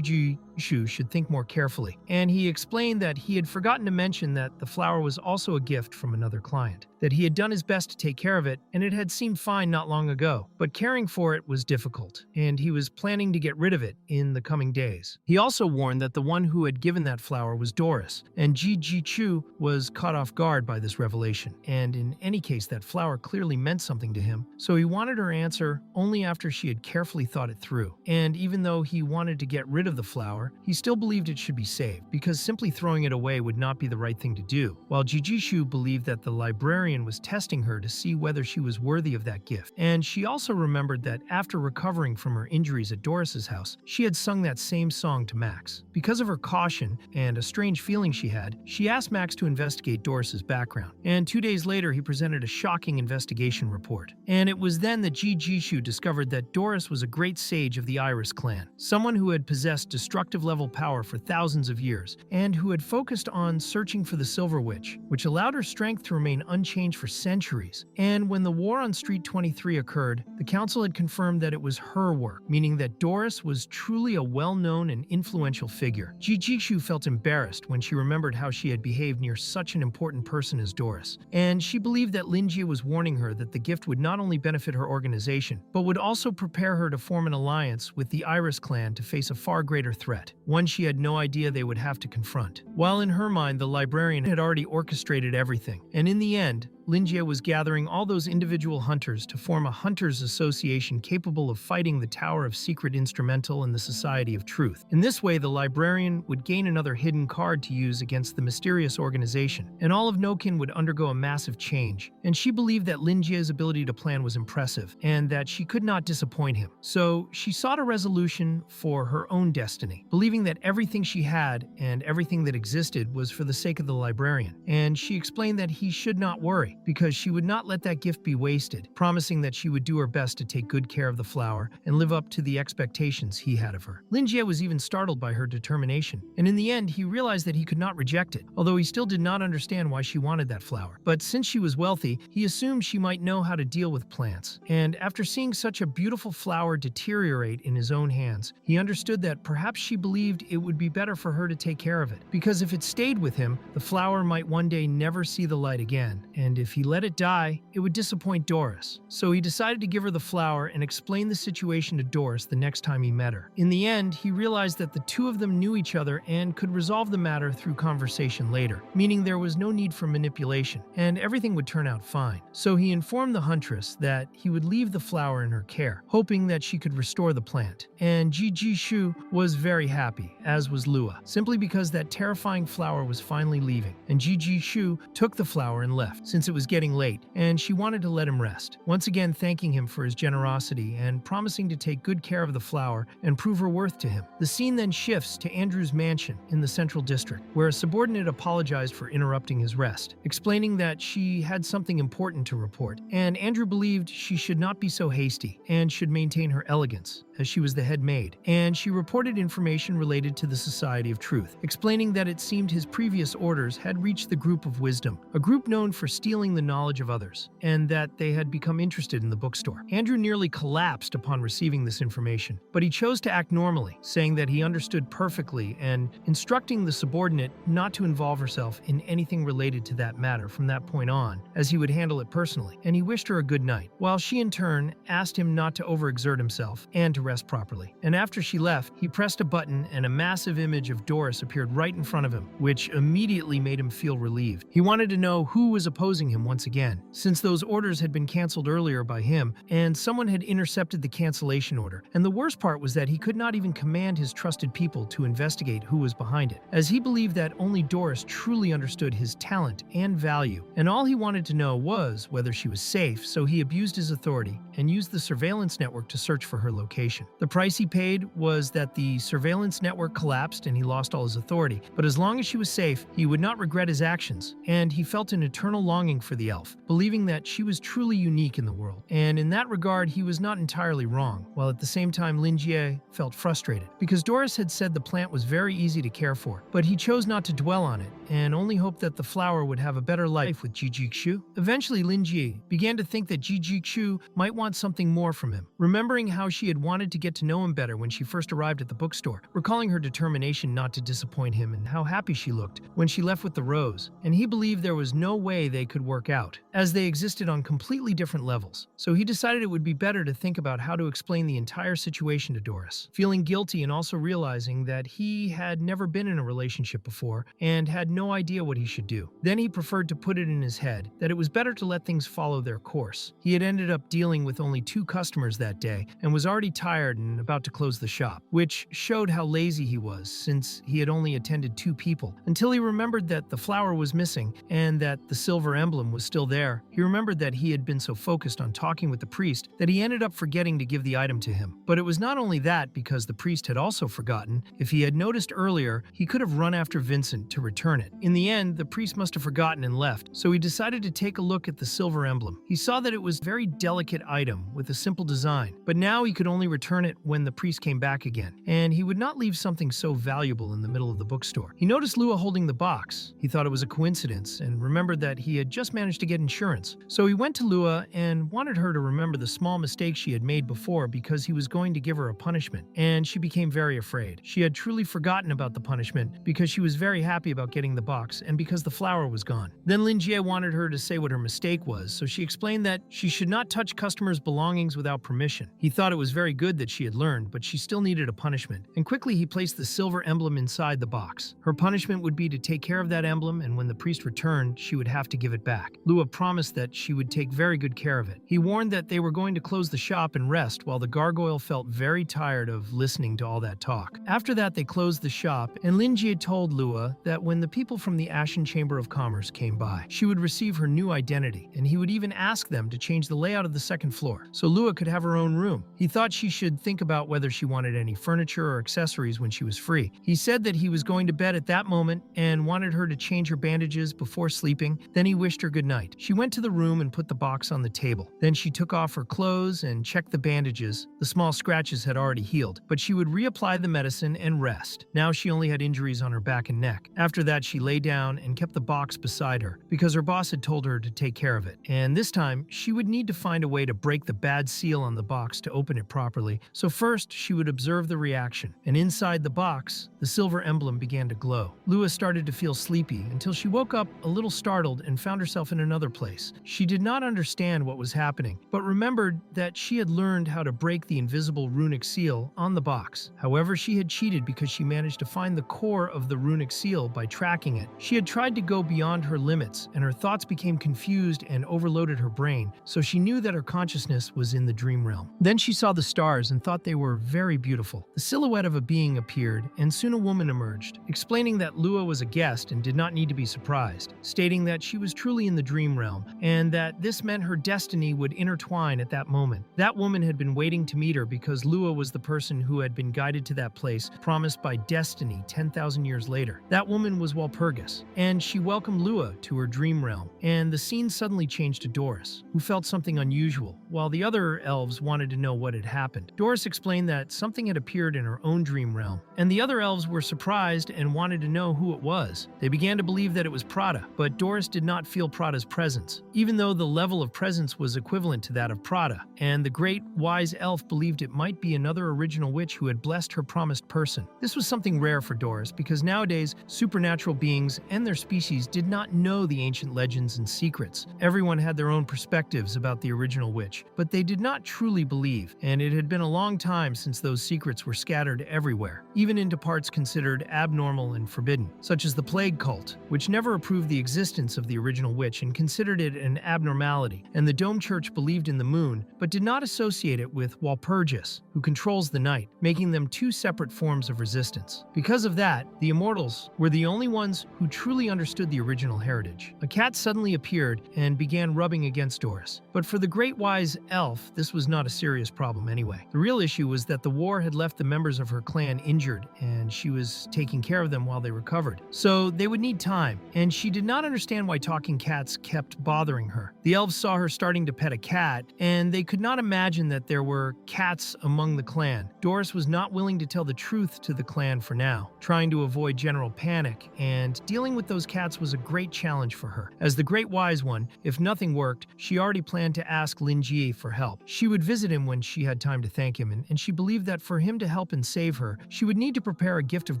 Shu should think more carefully, and he explained that he had forgotten to mention that the flower was also a gift from another client, that he had done his best to take care of it, and it had seemed fine not long ago, but caring for it was difficult, and he was planning to get rid of it in the coming days. He also warned that the one who had given that flower was Doris, and Ji Chu was caught off guard by this revelation, and in any case that flower clearly meant something to him, so he wanted her answer only after she had carefully thought it through. And even though he wanted to get rid of the flower, he still believed it should be saved, because simply throwing it away would not be the right thing to do, while Jijishu believed that the librarian was testing her to see whether she was worthy of that gift. And she also remembered that after recovering from her injuries at Doris's house, she had sung that same song to Max. Because of her caution and a strange feeling she had, she asked Max to investigate Doris's background, and 2 days later he presented a shocking investigation report. And it was then that Jijishu discovered that Doris was a great sage of the Iris clan, someone who had possessed destructive level power for thousands of years, and who had focused on searching for the Silver Witch, which allowed her strength to remain unchanged for centuries. And when the war on Street 23 occurred, the council had confirmed that it was her work, meaning that Doris was truly a well-known and influential figure. Jijishu felt embarrassed when she remembered how she had behaved near such an important person as Doris, and she believed that Linjie was warning her that the gift would not only benefit her organization, but would also prepare her to form an alliance with the Iris clan to face a far greater threat, one she had no idea they would have to confront. While in her mind, the librarian had already orchestrated everything, and in the end, Linjie was gathering all those individual hunters to form a hunters association capable of fighting the Tower of Secret Instrumental and the Society of Truth. In this way, the librarian would gain another hidden card to use against the mysterious organization, and all of Nokin would undergo a massive change. And she believed that Linjie's ability to plan was impressive, and that she could not disappoint him. So she sought a resolution for her own destiny, believing that everything she had and everything that existed was for the sake of the librarian. And she explained that he should not worry, because she would not let that gift be wasted, promising that she would do her best to take good care of the flower and live up to the expectations he had of her. Linjie was even startled by her determination, and in the end he realized that he could not reject it, although he still did not understand why she wanted that flower. But since she was wealthy, he assumed she might know how to deal with plants, and after seeing such a beautiful flower deteriorate in his own hands, he understood that perhaps she believed it would be better for her to take care of it, because if it stayed with him, the flower might one day never see the light again, and if he let it die, it would disappoint Doris. So he decided to give her the flower and explain the situation to Doris the next time he met her. In the end, he realized that the two of them knew each other and could resolve the matter through conversation later, meaning there was no need for manipulation, and everything would turn out fine. So he informed the huntress that he would leave the flower in her care, hoping that she could restore the plant. And Jijishu was very happy, as was Lua, simply because that terrifying flower was finally leaving, and Jijishu took the flower and left, since it was getting late, and she wanted to let him rest, once again thanking him for his generosity and promising to take good care of the flower and prove her worth to him. The scene then shifts to Andrew's mansion in the Central District, where a subordinate apologized for interrupting his rest, explaining that she had something important to report, and Andrew believed she should not be so hasty and should maintain her elegance, as she was the head maid, and she reported information related to the Society of Truth, explaining that it seemed his previous orders had reached the Group of Wisdom, a group known for stealing the knowledge of others, and that they had become interested in the bookstore. Andrew nearly collapsed upon receiving this information, but he chose to act normally, saying that he understood perfectly and instructing the subordinate not to involve herself in anything related to that matter from that point on, as he would handle it personally, and he wished her a good night, while she in turn asked him not to overexert himself and to rest properly. And after she left, he pressed a button and a massive image of Doris appeared right in front of him, which immediately made him feel relieved. He wanted to know who was opposing him once again, since those orders had been canceled earlier by him, and someone had intercepted the cancellation order. And the worst part was that he could not even command his trusted people to investigate who was behind it, as he believed that only Doris truly understood his talent and value, and all he wanted to know was whether she was safe, so he abused his authority and used the surveillance network to search for her location. The price he paid was that the surveillance network collapsed and he lost all his authority, but as long as she was safe, he would not regret his actions, and he felt an eternal longing for the elf, believing that she was truly unique in the world. And in that regard, he was not entirely wrong, while at the same time Lin Jie felt frustrated, because Doris had said the plant was very easy to care for, but he chose not to dwell on it, and only hoped that the flower would have a better life with Ji Jixiu. Eventually, Lin Jie began to think that Ji Jixiu might want something more from him, remembering how she had wanted to get to know him better when she first arrived at the bookstore, recalling her determination not to disappoint him and how happy she looked when she left with the rose, and he believed there was no way they could work out, as they existed on completely different levels. So he decided it would be better to think about how to explain the entire situation to Doris, feeling guilty and also realizing that he had never been in a relationship before and had no idea what he should do. Then he preferred to put it in his head that it was better to let things follow their course. He had ended up dealing with only 2 customers that day and was already tired and about to close the shop, which showed how lazy he was since he had only attended 2 people, until he remembered that the flower was missing and that the silver emblem was still there. He remembered that he had been so focused on talking with the priest that he ended up forgetting to give the item to him. But it was not only that, because the priest had also forgotten. If he had noticed earlier, he could have run after Vincent to return it. In the end, the priest must have forgotten and left, so he decided to take a look at the silver emblem. He saw that it was a very delicate item with a simple design, but now he could only return it when the priest came back again, and he would not leave something so valuable in the middle of the bookstore. He noticed Lua holding the box. He thought it was a coincidence and remembered that he had just managed to get insurance. So he went to Lua and wanted her to remember the small mistake she had made before, because he was going to give her a punishment, and she became very afraid. She had truly forgotten about the punishment because she was very happy about getting the box and because the flower was gone. Then Lin Jie wanted her to say what her mistake was, so she explained that she should not touch customers' belongings without permission. He thought it was very good that she had learned, but she still needed a punishment, and quickly he placed the silver emblem inside the box. Her punishment would be to take care of that emblem, and when the priest returned, she would have to give it back. Lua promised that she would take very good care of it. He warned that they were going to close the shop and rest, while the gargoyle felt very tired of listening to all that talk. After that, they closed the shop, and Lin Jie told Lua that when the people from the Ashen Chamber of Commerce came by, she would receive her new identity, and he would even ask them to change the layout of the second floor, so Lua could have her own room. He thought she should think about whether she wanted any furniture or accessories when she was free. He said that he was going to bed at that moment and wanted her to change her bandages before sleeping. Then he wished her good night. She went to the room and put the box on the table. Then she took off her clothes and checked the bandages. The small scratches had already healed, but she would reapply the medicine and rest. Now she only had injuries on her back and neck. After that, she lay down and kept the box beside her because her boss had told her to take care of it. And this time, she would need to find a way to break the bad seal on the box to open it properly. So first, she would observe the reaction. And inside the box, the silver emblem began to glow. Lua started to feel sleepy until she woke up a little startled and found herself in another place. She did not understand what was happening, but remembered that she had learned how to break the invisible runic seal on the box. However, she had cheated because she managed to find the core of the runic seal by tracking it. She had tried to go beyond her limits, and her thoughts became confused and overloaded her brain, so she knew that her consciousness was in the dream realm. Then she saw the stars and thought they were very beautiful. The silhouette of a being appeared, and soon a woman emerged, explaining that Lua was a guest and did not need to be surprised, stating that she was truly in the dream realm, and that this meant her destiny would intertwine at that moment. That woman had been waiting to meet her because Lua was the person who had been guided to that place, promised by destiny 10,000 years later. That woman was Walpurgis, and she welcomed Lua to her dream realm, and the scene suddenly changed to Doris, who felt something unusual, while the other elves wanted to know what had happened. Doris explained that something had appeared in her own dream realm, and the other elves were surprised and wanted to know who it was. They began to believe that it was Prada, but Doris did not feel Prada's presence, even though the level of presence was equivalent to that of Prada, and the great wise elf believed it might be another original witch who had blessed her promised person. This was something rare for Doris because nowadays supernatural beings and their species did not know the ancient legends and secrets. Everyone had their own perspectives about the original witch, but they did not truly believe, and it had been a long time since those secrets were scattered everywhere, even into parts considered abnormal and forbidden, such as the plague cult, which never approved the existence of the original witch and considered it an abnormality, and the Dome Church believed in the moon, but did not associate it with Walpurgis, who controls the night, making them two separate forms of resistance. Because of that, the Immortals were the only ones who truly understood the original heritage. A cat suddenly appeared and began rubbing against Doris. But for the great wise elf, this was not a serious problem anyway. The real issue was that the war had left the members of her clan injured, and she was taking care of them while they recovered. So they would need time, and she did not understand why talking cats kept bothering her. The elves saw her starting to pet a cat, and they could not imagine that there were cats among the clan. Doris was not willing to tell the truth to the clan for now, trying to avoid general panic, and dealing with those cats was a great challenge for her. As the Great Wise One, if nothing worked, she already planned to ask Lin Ji for help. She would visit him when she had time to thank him, and she believed that for him to help and save her, she would need to prepare a gift of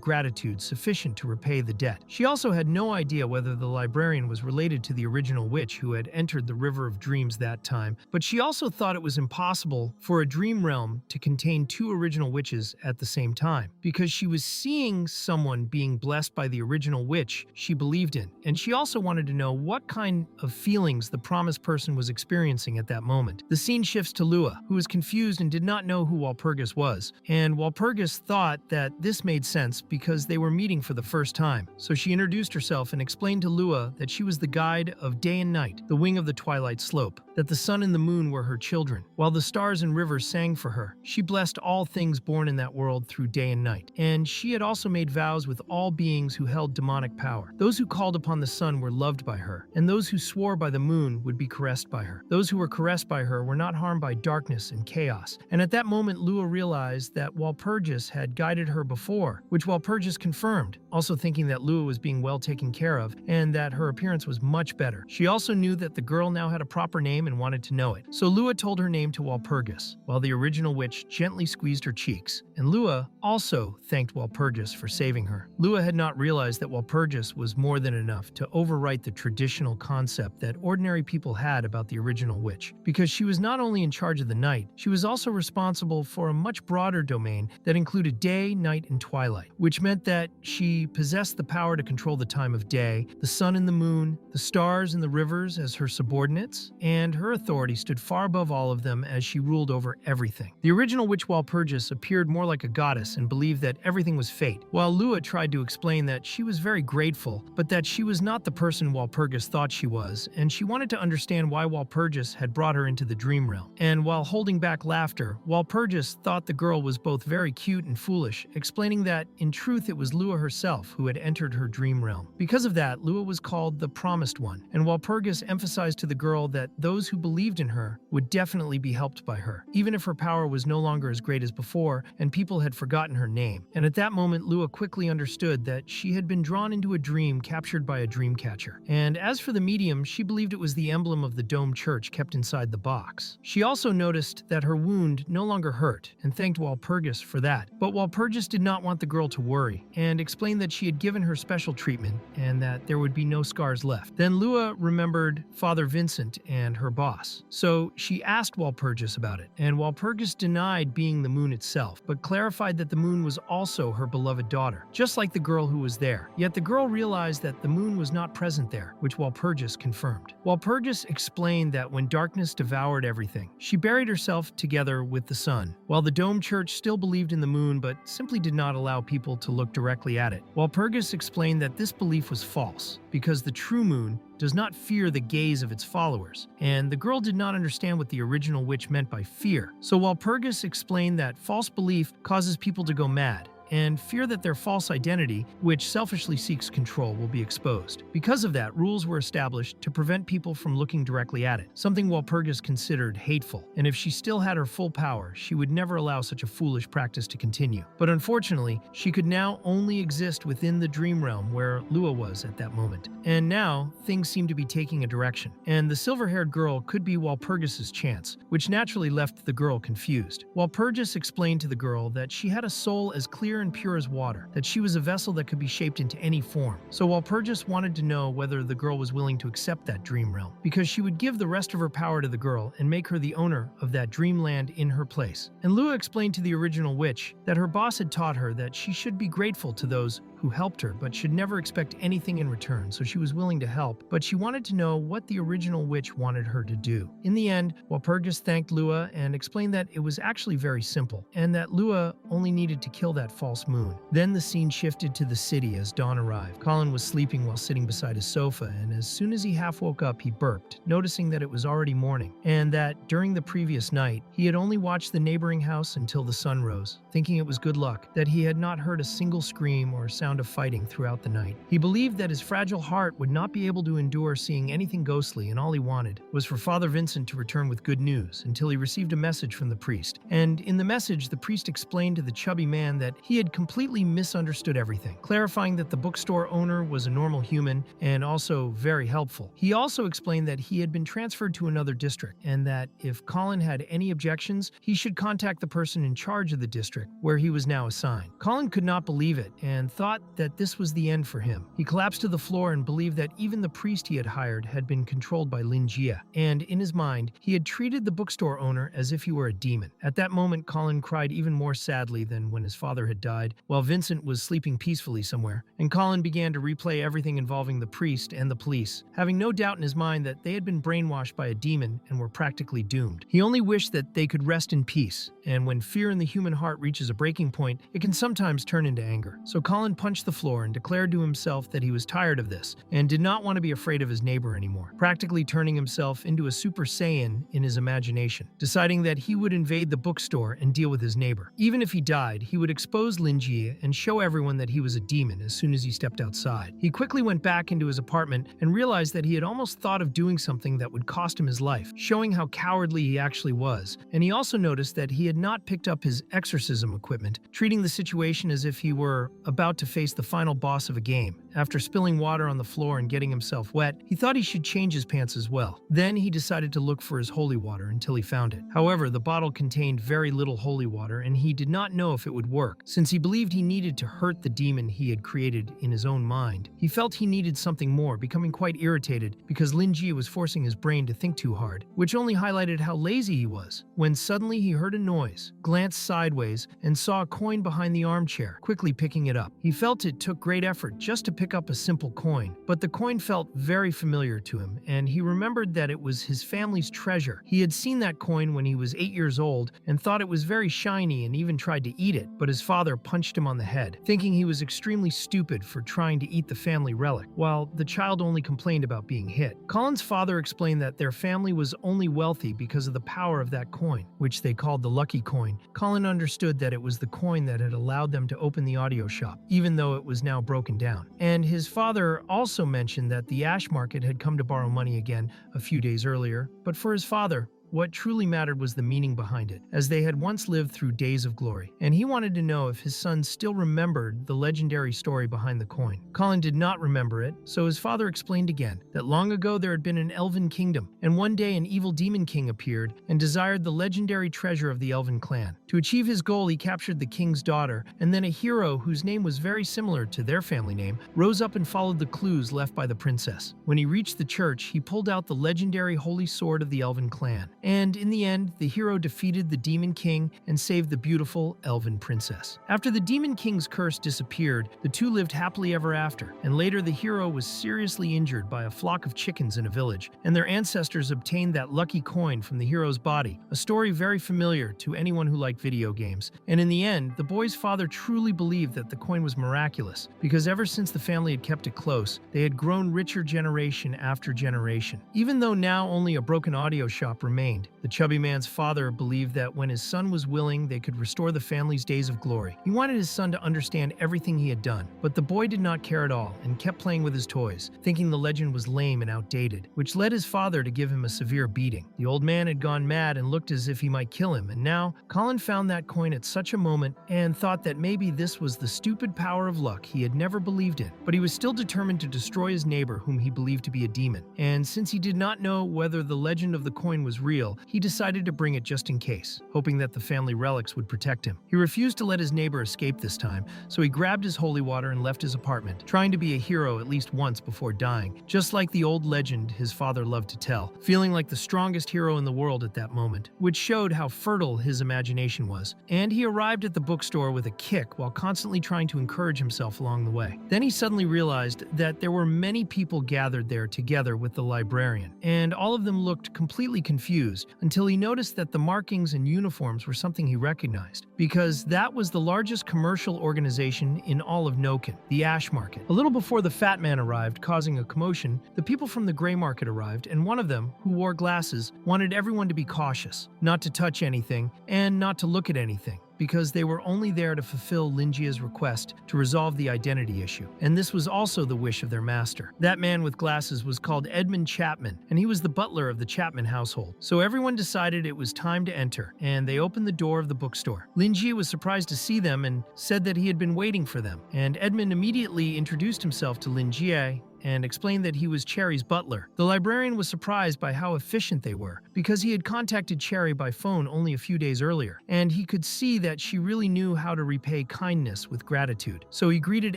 gratitude sufficient to repay the debt. She also had no idea whether the librarian was related to the original witch who had entered the River of Dreams that time, but she also thought it was impossible for a dream realm to contain two original witches at the same time, because she was seeing someone being blessed by the original witch she believed in, and she also wanted to know what kind of feelings the promised person was experiencing at that moment. The scene shifts to Lua, who was confused and did not know who Walpurgis was, and Walpurgis thought that this made sense because they were meeting for the first time. So she introduced herself and explained to Lua that she was the guide of day and night, the wing of the twilight slope, that the sun and the moon were her children, while the stars and rivers sang for her. She blessed all things born in that world through day and night, and she had also made vows with all beings who held demonic power. Those who called upon the sun were loved by her, and those who swore by the moon would be caressed by her. Those who were caressed by her were not harmed by darkness and chaos. And at that moment, Lua realized that Walpurgis had guided her before, which Walpurgis confirmed, also thinking that Lua was being well taken care of and that her appearance was much better. She also knew that the girl now had a proper name and wanted to know it. So Lua told her name to Walpurgis, while the original witch gently squeezed her cheeks. And Lua also thanked Walpurgis for saving her. Lua had not realized that Walpurgis was more than enough to overwrite the traditional concept that ordinary people had about the original witch, because she was not only in charge of the night, she was also responsible for a much broader domain that included day, night, and twilight, which meant that she possessed the power to control the time of day, the sun and the moon, the stars and the rivers as her subordinates, and her authority stood far above all of them as she ruled over everything. The original witch Walpurgis appeared more like a goddess and believed that everything was fate, while Lua tried to explain that she was very grateful, but that she was not the person Walpurgis thought she was, and she wanted to understand why Walpurgis had brought her into the dream realm. And while holding back laughter, Walpurgis thought the girl was both very cute and foolish, explaining that in truth it was Lua herself who had entered her dream realm. Because of that, Lua was called the Promised One, and Walpurgis emphasized to the girl that those who believed in her would definitely be helped by her, even if her power was no longer as great as before and people had forgotten her name. And at that moment, Lua quickly understood that she had been drawn into a dream captured by a dream catcher. And as for the medium, she believed it was the emblem of the dome church kept inside the box. She also noticed that her wound no longer hurt and thanked Walpurgis for that. But Walpurgis did not want the girl to worry and explained that she had given her special treatment and that there would be no scars left. Then Lua remembered Father Vincent and her boss. So she asked Walpurgis about it, and Walpurgis denied being the moon itself, but clarified that the moon was also her beloved daughter, just like the girl who was there. Yet the girl realized that the moon was not present there, which Walpurgis confirmed. Walpurgis explained that when darkness devoured everything, she buried herself together with the sun, while the dome church still believed in the moon but simply did not allow people to look directly at it. Walpurgis explained that this belief was false, because the true moon does not fear the gaze of its followers, and the girl did not understand what the original witch meant by fear. So Walpurgis explained that false belief causes people to go mad, and fear that their false identity, which selfishly seeks control, will be exposed. Because of that, rules were established to prevent people from looking directly at it, something Walpurgis considered hateful, and if she still had her full power, she would never allow such a foolish practice to continue. But unfortunately, she could now only exist within the dream realm where Lua was at that moment. And now, things seemed to be taking a direction, and the silver-haired girl could be Walpurgis's chance, which naturally left the girl confused. Walpurgis explained to the girl that she had a soul as clear and pure as water, that she was a vessel that could be shaped into any form. So Walpurgis wanted to know whether the girl was willing to accept that dream realm, because she would give the rest of her power to the girl and make her the owner of that dreamland in her place. And Lua explained to the original witch that her boss had taught her that she should be grateful to those who helped her, but should never expect anything in return, so she was willing to help, but she wanted to know what the original witch wanted her to do. In the end, Walpurgis thanked Lua and explained that it was actually very simple, and that Lua only needed to kill that false false moon. Then the scene shifted to the city as dawn arrived. Colin was sleeping while sitting beside his sofa, and as soon as he half woke up, he burped, noticing that it was already morning, and that, during the previous night, he had only watched the neighboring house until the sun rose, thinking it was good luck that he had not heard a single scream or sound of fighting throughout the night. He believed that his fragile heart would not be able to endure seeing anything ghostly, and all he wanted was for Father Vincent to return with good news until he received a message from the priest. And in the message, the priest explained to the chubby man that he had completely misunderstood everything, clarifying that the bookstore owner was a normal human and also very helpful. He also explained that he had been transferred to another district and that if Colin had any objections, he should contact the person in charge of the district where he was now assigned. Colin could not believe it and thought that this was the end for him. He collapsed to the floor and believed that even the priest he had hired had been controlled by Lin Jia, and in his mind, he had treated the bookstore owner as if he were a demon. At that moment, Colin cried even more sadly than when his father had died, while Vincent was sleeping peacefully somewhere, and Colin began to replay everything involving the priest and the police, having no doubt in his mind that they had been brainwashed by a demon and were practically doomed. He only wished that they could rest in peace, and when fear in the human heart reaches a breaking point, it can sometimes turn into anger. So Colin punched the floor and declared to himself that he was tired of this and did not want to be afraid of his neighbor anymore, practically turning himself into a Super Saiyan in his imagination, deciding that he would invade the bookstore and deal with his neighbor. Even if he died, he would expose Lin Jia and show everyone that he was a demon as soon as he stepped outside. He quickly went back into his apartment and realized that he had almost thought of doing something that would cost him his life, showing how cowardly he actually was. And he also noticed that he had not picked up his exorcism equipment, treating the situation as if he were about to face the final boss of a game. After spilling water on the floor and getting himself wet, he thought he should change his pants as well. Then he decided to look for his holy water until he found it. However, the bottle contained very little holy water, and he did not know if it would work, since he believed he needed to hurt the demon he had created in his own mind. He felt he needed something more, becoming quite irritated because Lin Jia was forcing his brain to think too hard, which only highlighted how lazy he was, when suddenly he heard a noise, glanced sideways, and saw a coin behind the armchair, quickly picking it up. He felt it took great effort just to pick up a simple coin, but the coin felt very familiar to him, and he remembered that it was his family's treasure. He had seen that coin when he was 8 years old and thought it was very shiny and even tried to eat it, but his father punched him on the head, thinking he was extremely stupid for trying to eat the family relic, while the child only complained about being hit. Colin's father explained that their family was only wealthy because of the power of that coin, which they called the lucky coin. Colin understood that it was the coin that had allowed them to open the audio shop, even though it was now broken down. And his father also mentioned that the Ash Market had come to borrow money again a few days earlier, but for his father, what truly mattered was the meaning behind it, as they had once lived through days of glory, and he wanted to know if his son still remembered the legendary story behind the coin. Colin did not remember it, so his father explained again that long ago there had been an elven kingdom, and one day an evil demon king appeared and desired the legendary treasure of the elven clan. To achieve his goal, he captured the king's daughter, and then a hero whose name was very similar to their family name rose up and followed the clues left by the princess. When he reached the church, he pulled out the legendary holy sword of the elven clan. And in the end, the hero defeated the Demon King and saved the beautiful elven princess. After the Demon King's curse disappeared, the two lived happily ever after, and later the hero was seriously injured by a flock of chickens in a village, and their ancestors obtained that lucky coin from the hero's body, a story very familiar to anyone who liked video games. And in the end, the boy's father truly believed that the coin was miraculous, because ever since the family had kept it close, they had grown richer generation after generation. Even though now only a broken audio shop remained, the chubby man's father believed that when his son was willing, they could restore the family's days of glory. He wanted his son to understand everything he had done, but the boy did not care at all and kept playing with his toys, thinking the legend was lame and outdated, which led his father to give him a severe beating. The old man had gone mad and looked as if he might kill him, and now Colin found that coin at such a moment and thought that maybe this was the stupid power of luck he had never believed in. But he was still determined to destroy his neighbor, whom he believed to be a demon, and since he did not know whether the legend of the coin was real, he decided to bring it just in case, hoping that the family relics would protect him. He refused to let his neighbor escape this time, so he grabbed his holy water and left his apartment, trying to be a hero at least once before dying, just like the old legend his father loved to tell, feeling like the strongest hero in the world at that moment, which showed how fertile his imagination was. And he arrived at the bookstore with a kick while constantly trying to encourage himself along the way. Then he suddenly realized that there were many people gathered there together with the librarian, and all of them looked completely confused confused until he noticed that the markings and uniforms were something he recognized, because that was the largest commercial organization in all of Noken, the Ash Market. A little before the Fat Man arrived, causing a commotion, the people from the Gray Market arrived, and one of them, who wore glasses, wanted everyone to be cautious, not to touch anything, and not to look at anything, because they were only there to fulfill Linjia's request to resolve the identity issue, and this was also the wish of their master. That man with glasses was called Edmund Chapman, and he was the butler of the Chapman household. So everyone decided it was time to enter, and they opened the door of the bookstore. Linjia was surprised to see them and said that he had been waiting for them, and Edmund immediately introduced himself to Linjia and explained that he was Cherry's butler. The librarian was surprised by how efficient they were, because he had contacted Cherry by phone only a few days earlier, and he could see that she really knew how to repay kindness with gratitude. So he greeted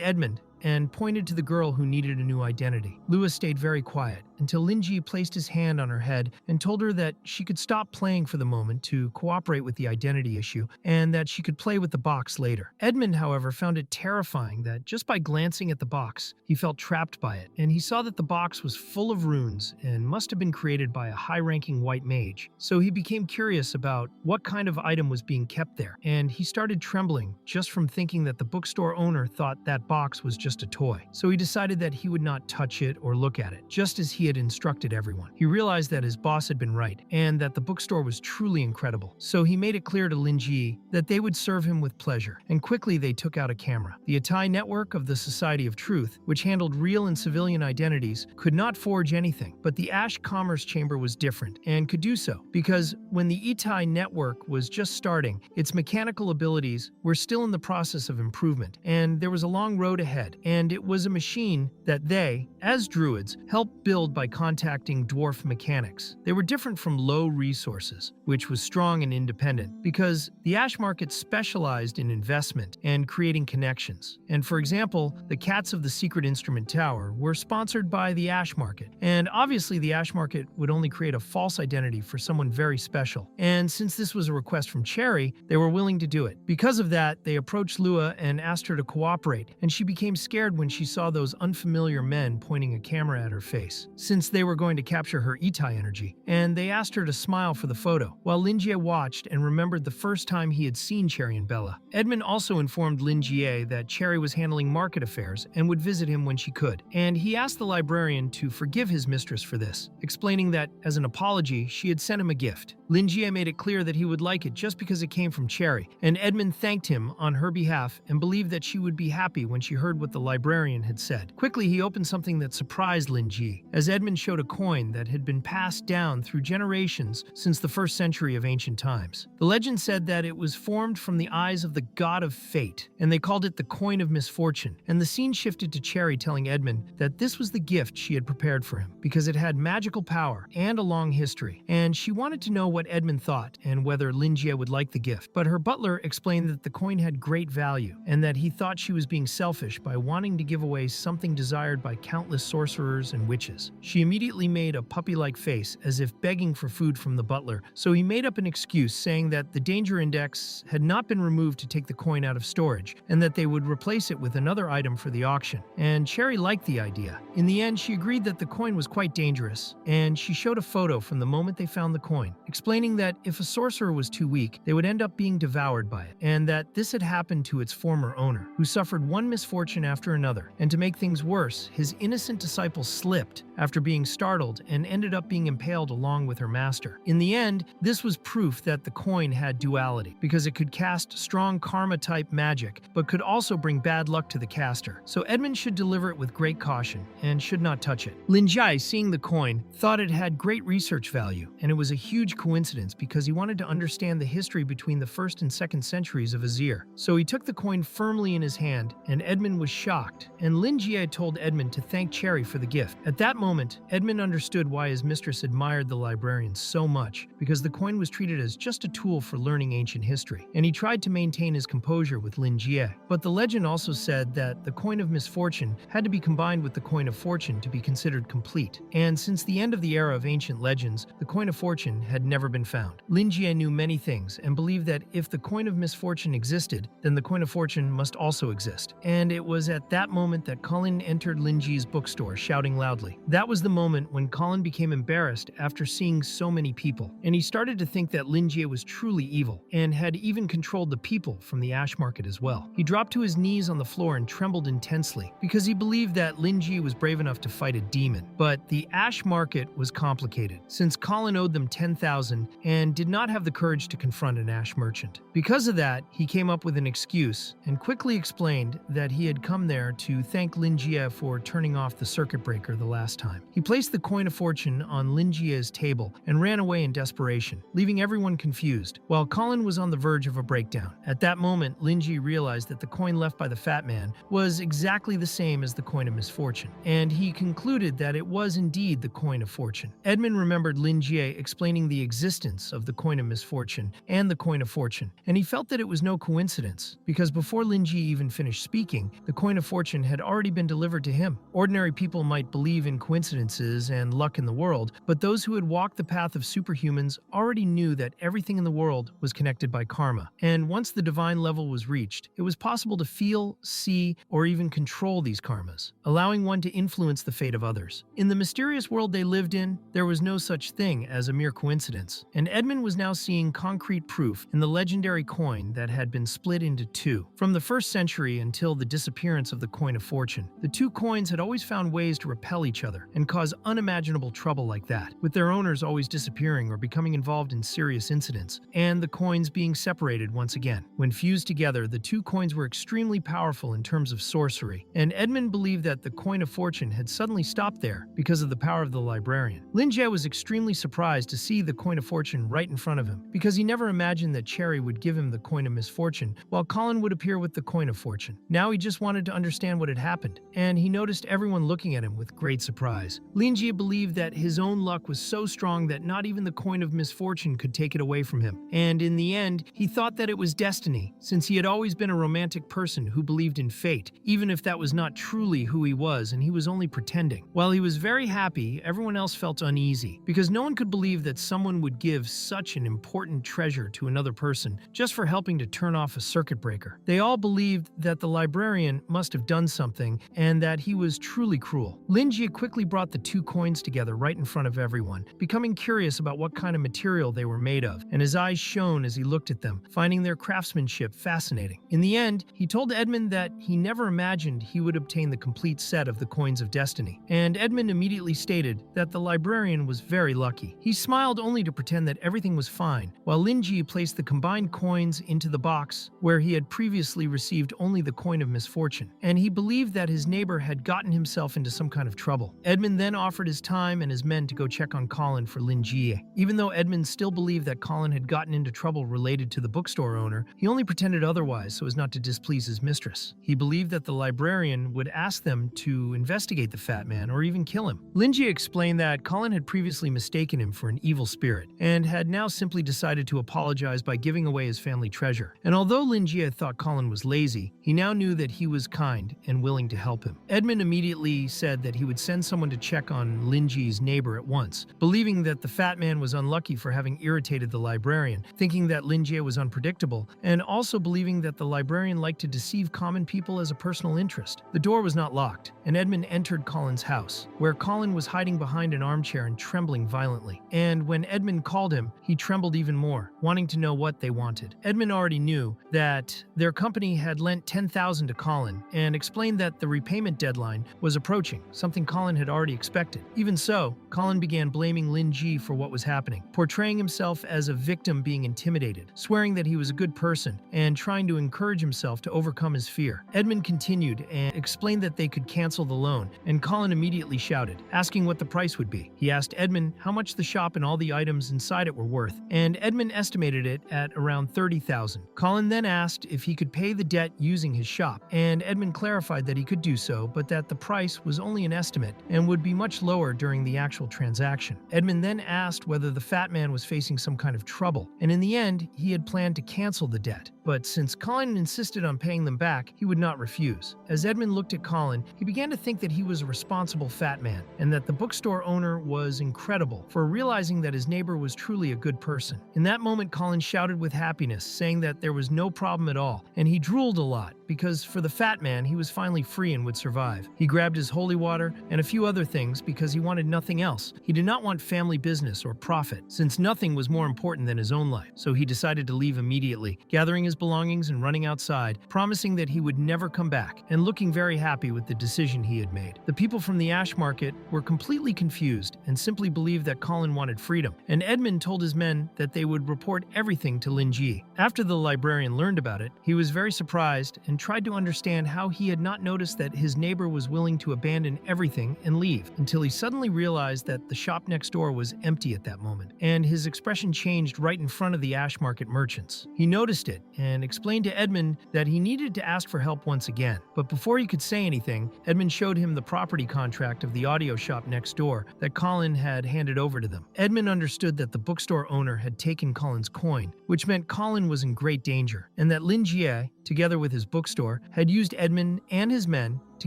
Edmund and pointed to the girl who needed a new identity. Lua stayed very quiet until Linji placed his hand on her head and told her that she could stop playing for the moment to cooperate with the identity issue and that she could play with the box later. Edmund, however, found it terrifying that just by glancing at the box, he felt trapped by it, and he saw that the box was full of runes and must have been created by a high-ranking white mage. So he became curious about what kind of item was being kept there, and he started trembling just from thinking that the bookstore owner thought that box was just a toy. So he decided that he would not touch it or look at it, just as he had instructed everyone. He realized that his boss had been right, and that the bookstore was truly incredible. So he made it clear to Linji that they would serve him with pleasure, and quickly they took out a camera. The Itai network of the Society of Truth, which handled real and civilian identities, could not forge anything, but the Ash Commerce Chamber was different, and could do so, because when the Itai network was just starting, its mechanical abilities were still in the process of improvement, and there was a long road ahead, and it was a machine that they, as druids, helped build by contacting dwarf mechanics. They were different from low resources, which was strong and independent, because the Ash Market specialized in investment and creating connections. And for example, the Cats of the Secret Instrument Tower were sponsored by the Ash Market, and obviously the Ash Market would only create a false identity for someone very special. And since this was a request from Cherry, they were willing to do it. Because of that, they approached Lua and asked her to cooperate, and she became scared when she saw those unfamiliar men pointing a camera at her face, since they were going to capture her Itai energy, and they asked her to smile for the photo, while Linjie watched and remembered the first time he had seen Cherry and Bella. Edmund also informed Linjie that Cherry was handling market affairs and would visit him when she could, and he asked the librarian to forgive his mistress for this, explaining that, as an apology, she had sent him a gift. Linjie made it clear that he would like it just because it came from Cherry, and Edmund thanked him on her behalf and believed that she would be happy when she heard what the librarian had said. Quickly, he opened something that surprised Linjie, as Edmund showed a coin that had been passed down through generations since the 1st century of ancient times. The legend said that it was formed from the eyes of the god of fate, and they called it the coin of misfortune, and the scene shifted to Cherry telling Edmund that this was the gift she had prepared for him, because it had magical power and a long history, and she wanted to know what Edmund thought and whether Linjie would like the gift. But her butler explained that the coin had great value, and that he thought she was being selfish by wanting to give away something desired by countless sorcerers and witches. She immediately made a puppy-like face as if begging for food from the butler, so he made up an excuse saying that the danger index had not been removed to take the coin out of storage, and that they would replace it with another item for the auction. And Cherry liked the idea. In the end, she agreed that the coin was quite dangerous, and she showed a photo from the moment they found the coin, explaining that if a sorcerer was too weak, they would end up being devoured by it, and that this had happened to its former owner, who suffered one misfortune after another. And to make things worse, his innocent disciple slipped after being startled and ended up being impaled along with her master. In the end, this was proof that the coin had duality, because it could cast strong karma-type magic, but could also bring bad luck to the caster. So Edmund should deliver it with great caution, and should not touch it. Linjie, seeing the coin, thought it had great research value, and it was a huge coincidence because he wanted to understand the history between the 1st and 2nd centuries of Azir. So he took the coin firmly in his hand, and Edmund was shocked, and Linjie told Edmund to thank Cherry for the gift. At that moment, Edmund understood why his mistress admired the librarian so much, because the coin was treated as just a tool for learning ancient history, and he tried to maintain his composure with Linjie. But the legend also said that the coin of misfortune had to be combined with the coin of fortune to be considered complete, and since the end of the era of ancient legends, the coin of fortune had never been found. Linjie knew many things and believed that if the coin of misfortune existed, then the coin of fortune must also exist, and it was was at that moment that Colin entered Linji's bookstore, shouting loudly. That was the moment when Colin became embarrassed after seeing so many people, and he started to think that Linji was truly evil, and had even controlled the people from the ash market as well. He dropped to his knees on the floor and trembled intensely, because he believed that Linji was brave enough to fight a demon. But the ash market was complicated, since Colin owed them 10,000 and did not have the courage to confront an ash merchant. Because of that, he came up with an excuse and quickly explained that he had come there to thank Linjie for turning off the circuit breaker the last time. He placed the coin of fortune on Linjie's table and ran away in desperation, leaving everyone confused, while Colin was on the verge of a breakdown. At that moment, Linji realized that the coin left by the fat man was exactly the same as the coin of misfortune, and he concluded that it was indeed the coin of fortune. Edmund remembered Linjie explaining the existence of the coin of misfortune and the coin of fortune, and he felt that it was no coincidence, because before Linji even finished speaking, the coin of fortune had already been delivered to him. Ordinary people might believe in coincidences and luck in the world, but those who had walked the path of superhumans already knew that everything in the world was connected by karma, and once the divine level was reached, it was possible to feel, see, or even control these karmas, allowing one to influence the fate of others. In the mysterious world they lived in, there was no such thing as a mere coincidence, and Edmund was now seeing concrete proof in the legendary coin that had been split into two. From the 1st century until the disappearance of the coin of fortune, the two coins had always found ways to repel each other and cause unimaginable trouble like that, with their owners always disappearing or becoming involved in serious incidents, and the coins being separated once again. When fused together, the two coins were extremely powerful in terms of sorcery, and Edmund believed that the coin of fortune had suddenly stopped there because of the power of the librarian. Linjie was extremely surprised to see the coin of fortune right in front of him, because he never imagined that Cherry would give him the coin of misfortune, while Colin would appear with the coin of fortune. Now he just wanted to understand what had happened, and he noticed everyone looking at him with great surprise. Linjie believed that his own luck was so strong that not even the coin of misfortune could take it away from him, and in the end, he thought that it was destiny, since he had always been a romantic person who believed in fate, even if that was not truly who he was and he was only pretending. While he was very happy, everyone else felt uneasy, because no one could believe that someone would give such an important treasure to another person just for helping to turn off a circuit breaker. They all believed that the librarian must have done something and that he was truly cruel. Linjie quickly brought the two coins together right in front of everyone, becoming curious about what kind of material they were made of, and his eyes shone as he looked at them, finding their craftsmanship fascinating. In the end, he told Edmund that he never imagined he would obtain the complete set of the coins of destiny, and Edmund immediately stated that the librarian was very lucky. He smiled only to pretend that everything was fine, while Linji placed the combined coins into the box where he had previously received only the coin of misfortune, and he believed that his neighbor had gotten himself into some kind of trouble. Edmund then offered his time and his men to go check on Colin for Linji. Even though Edmund still believed that Colin had gotten into trouble related to the bookstore owner, he only pretended otherwise so as not to displease his mistress. He believed that the librarian would ask them to investigate the fat man or even kill him. Linji explained that Colin had previously mistaken him for an evil spirit and had now simply decided to apologize by giving away his family treasure. And although Linji thought Colin was lazy, he now knew that he was kind and willing to help him. Edmund immediately said that he would send someone to check on Linji's neighbor at once, believing that the fat man was unlucky for having irritated the librarian, thinking that Linji was unpredictable, and also believing that the librarian liked to deceive common people as a personal interest. The door was not locked, and Edmund entered Colin's house, where Colin was hiding behind an armchair and trembling violently. And when Edmund called him, he trembled even more, wanting to know what they wanted. Edmund already knew that their company had lent 10,000 to Colin and explained that the repayment deadline was approaching, something Colin had already expected. Even so, Colin began blaming Linji for what was happening, portraying himself as a victim being intimidated, swearing that he was a good person, and trying to encourage himself to overcome his fear. Edmund continued and explained that they could cancel the loan, and Colin immediately shouted, asking what the price would be. He asked Edmund how much the shop and all the items inside it were worth, and Edmund estimated it at around 30,000. Colin then asked if he could pay the debt using his shop, and Edmund clarified that he could do so, but that the price was only an estimate and would be much lower during the actual transaction. Edmund then asked whether the fat man was facing some kind of trouble, and in the end, he had planned to cancel the debt. But since Colin insisted on paying them back, he would not refuse. As Edmund looked at Colin, he began to think that he was a responsible fat man, and that the bookstore owner was incredible for realizing that his neighbor was truly a good person. In that moment, Colin shouted with happiness, saying that there was no problem at all, and he drooled a lot, because for the fat man, he was finally free and would survive. He grabbed his holy water and a few other things because he wanted nothing else. He did not want family business or profit, since nothing was more important than his own life. So he decided to leave immediately, gathering his belongings and running outside, promising that he would never come back, and looking very happy with the decision he had made. The people from the ash market were completely confused and simply believed that Colin wanted freedom, and Edmund told his men that they would report everything to Lin Ji. After the librarian learned about it, he was very surprised and tried to understand how he had not noticed that his neighbor was willing to abandon everything and leave, until he suddenly realized that the shop next door was empty at that moment, and his expression changed right in front of the ash market merchants. He noticed it and explained to Edmund that he needed to ask for help once again. But before he could say anything, Edmund showed him the property contract of the audio shop next door that Colin had handed over to them. Edmund understood that the bookstore owner had taken Colin's coin, which meant Colin was in great danger, and that Lin Jie, together with his bookstore, had used Edmund and his men to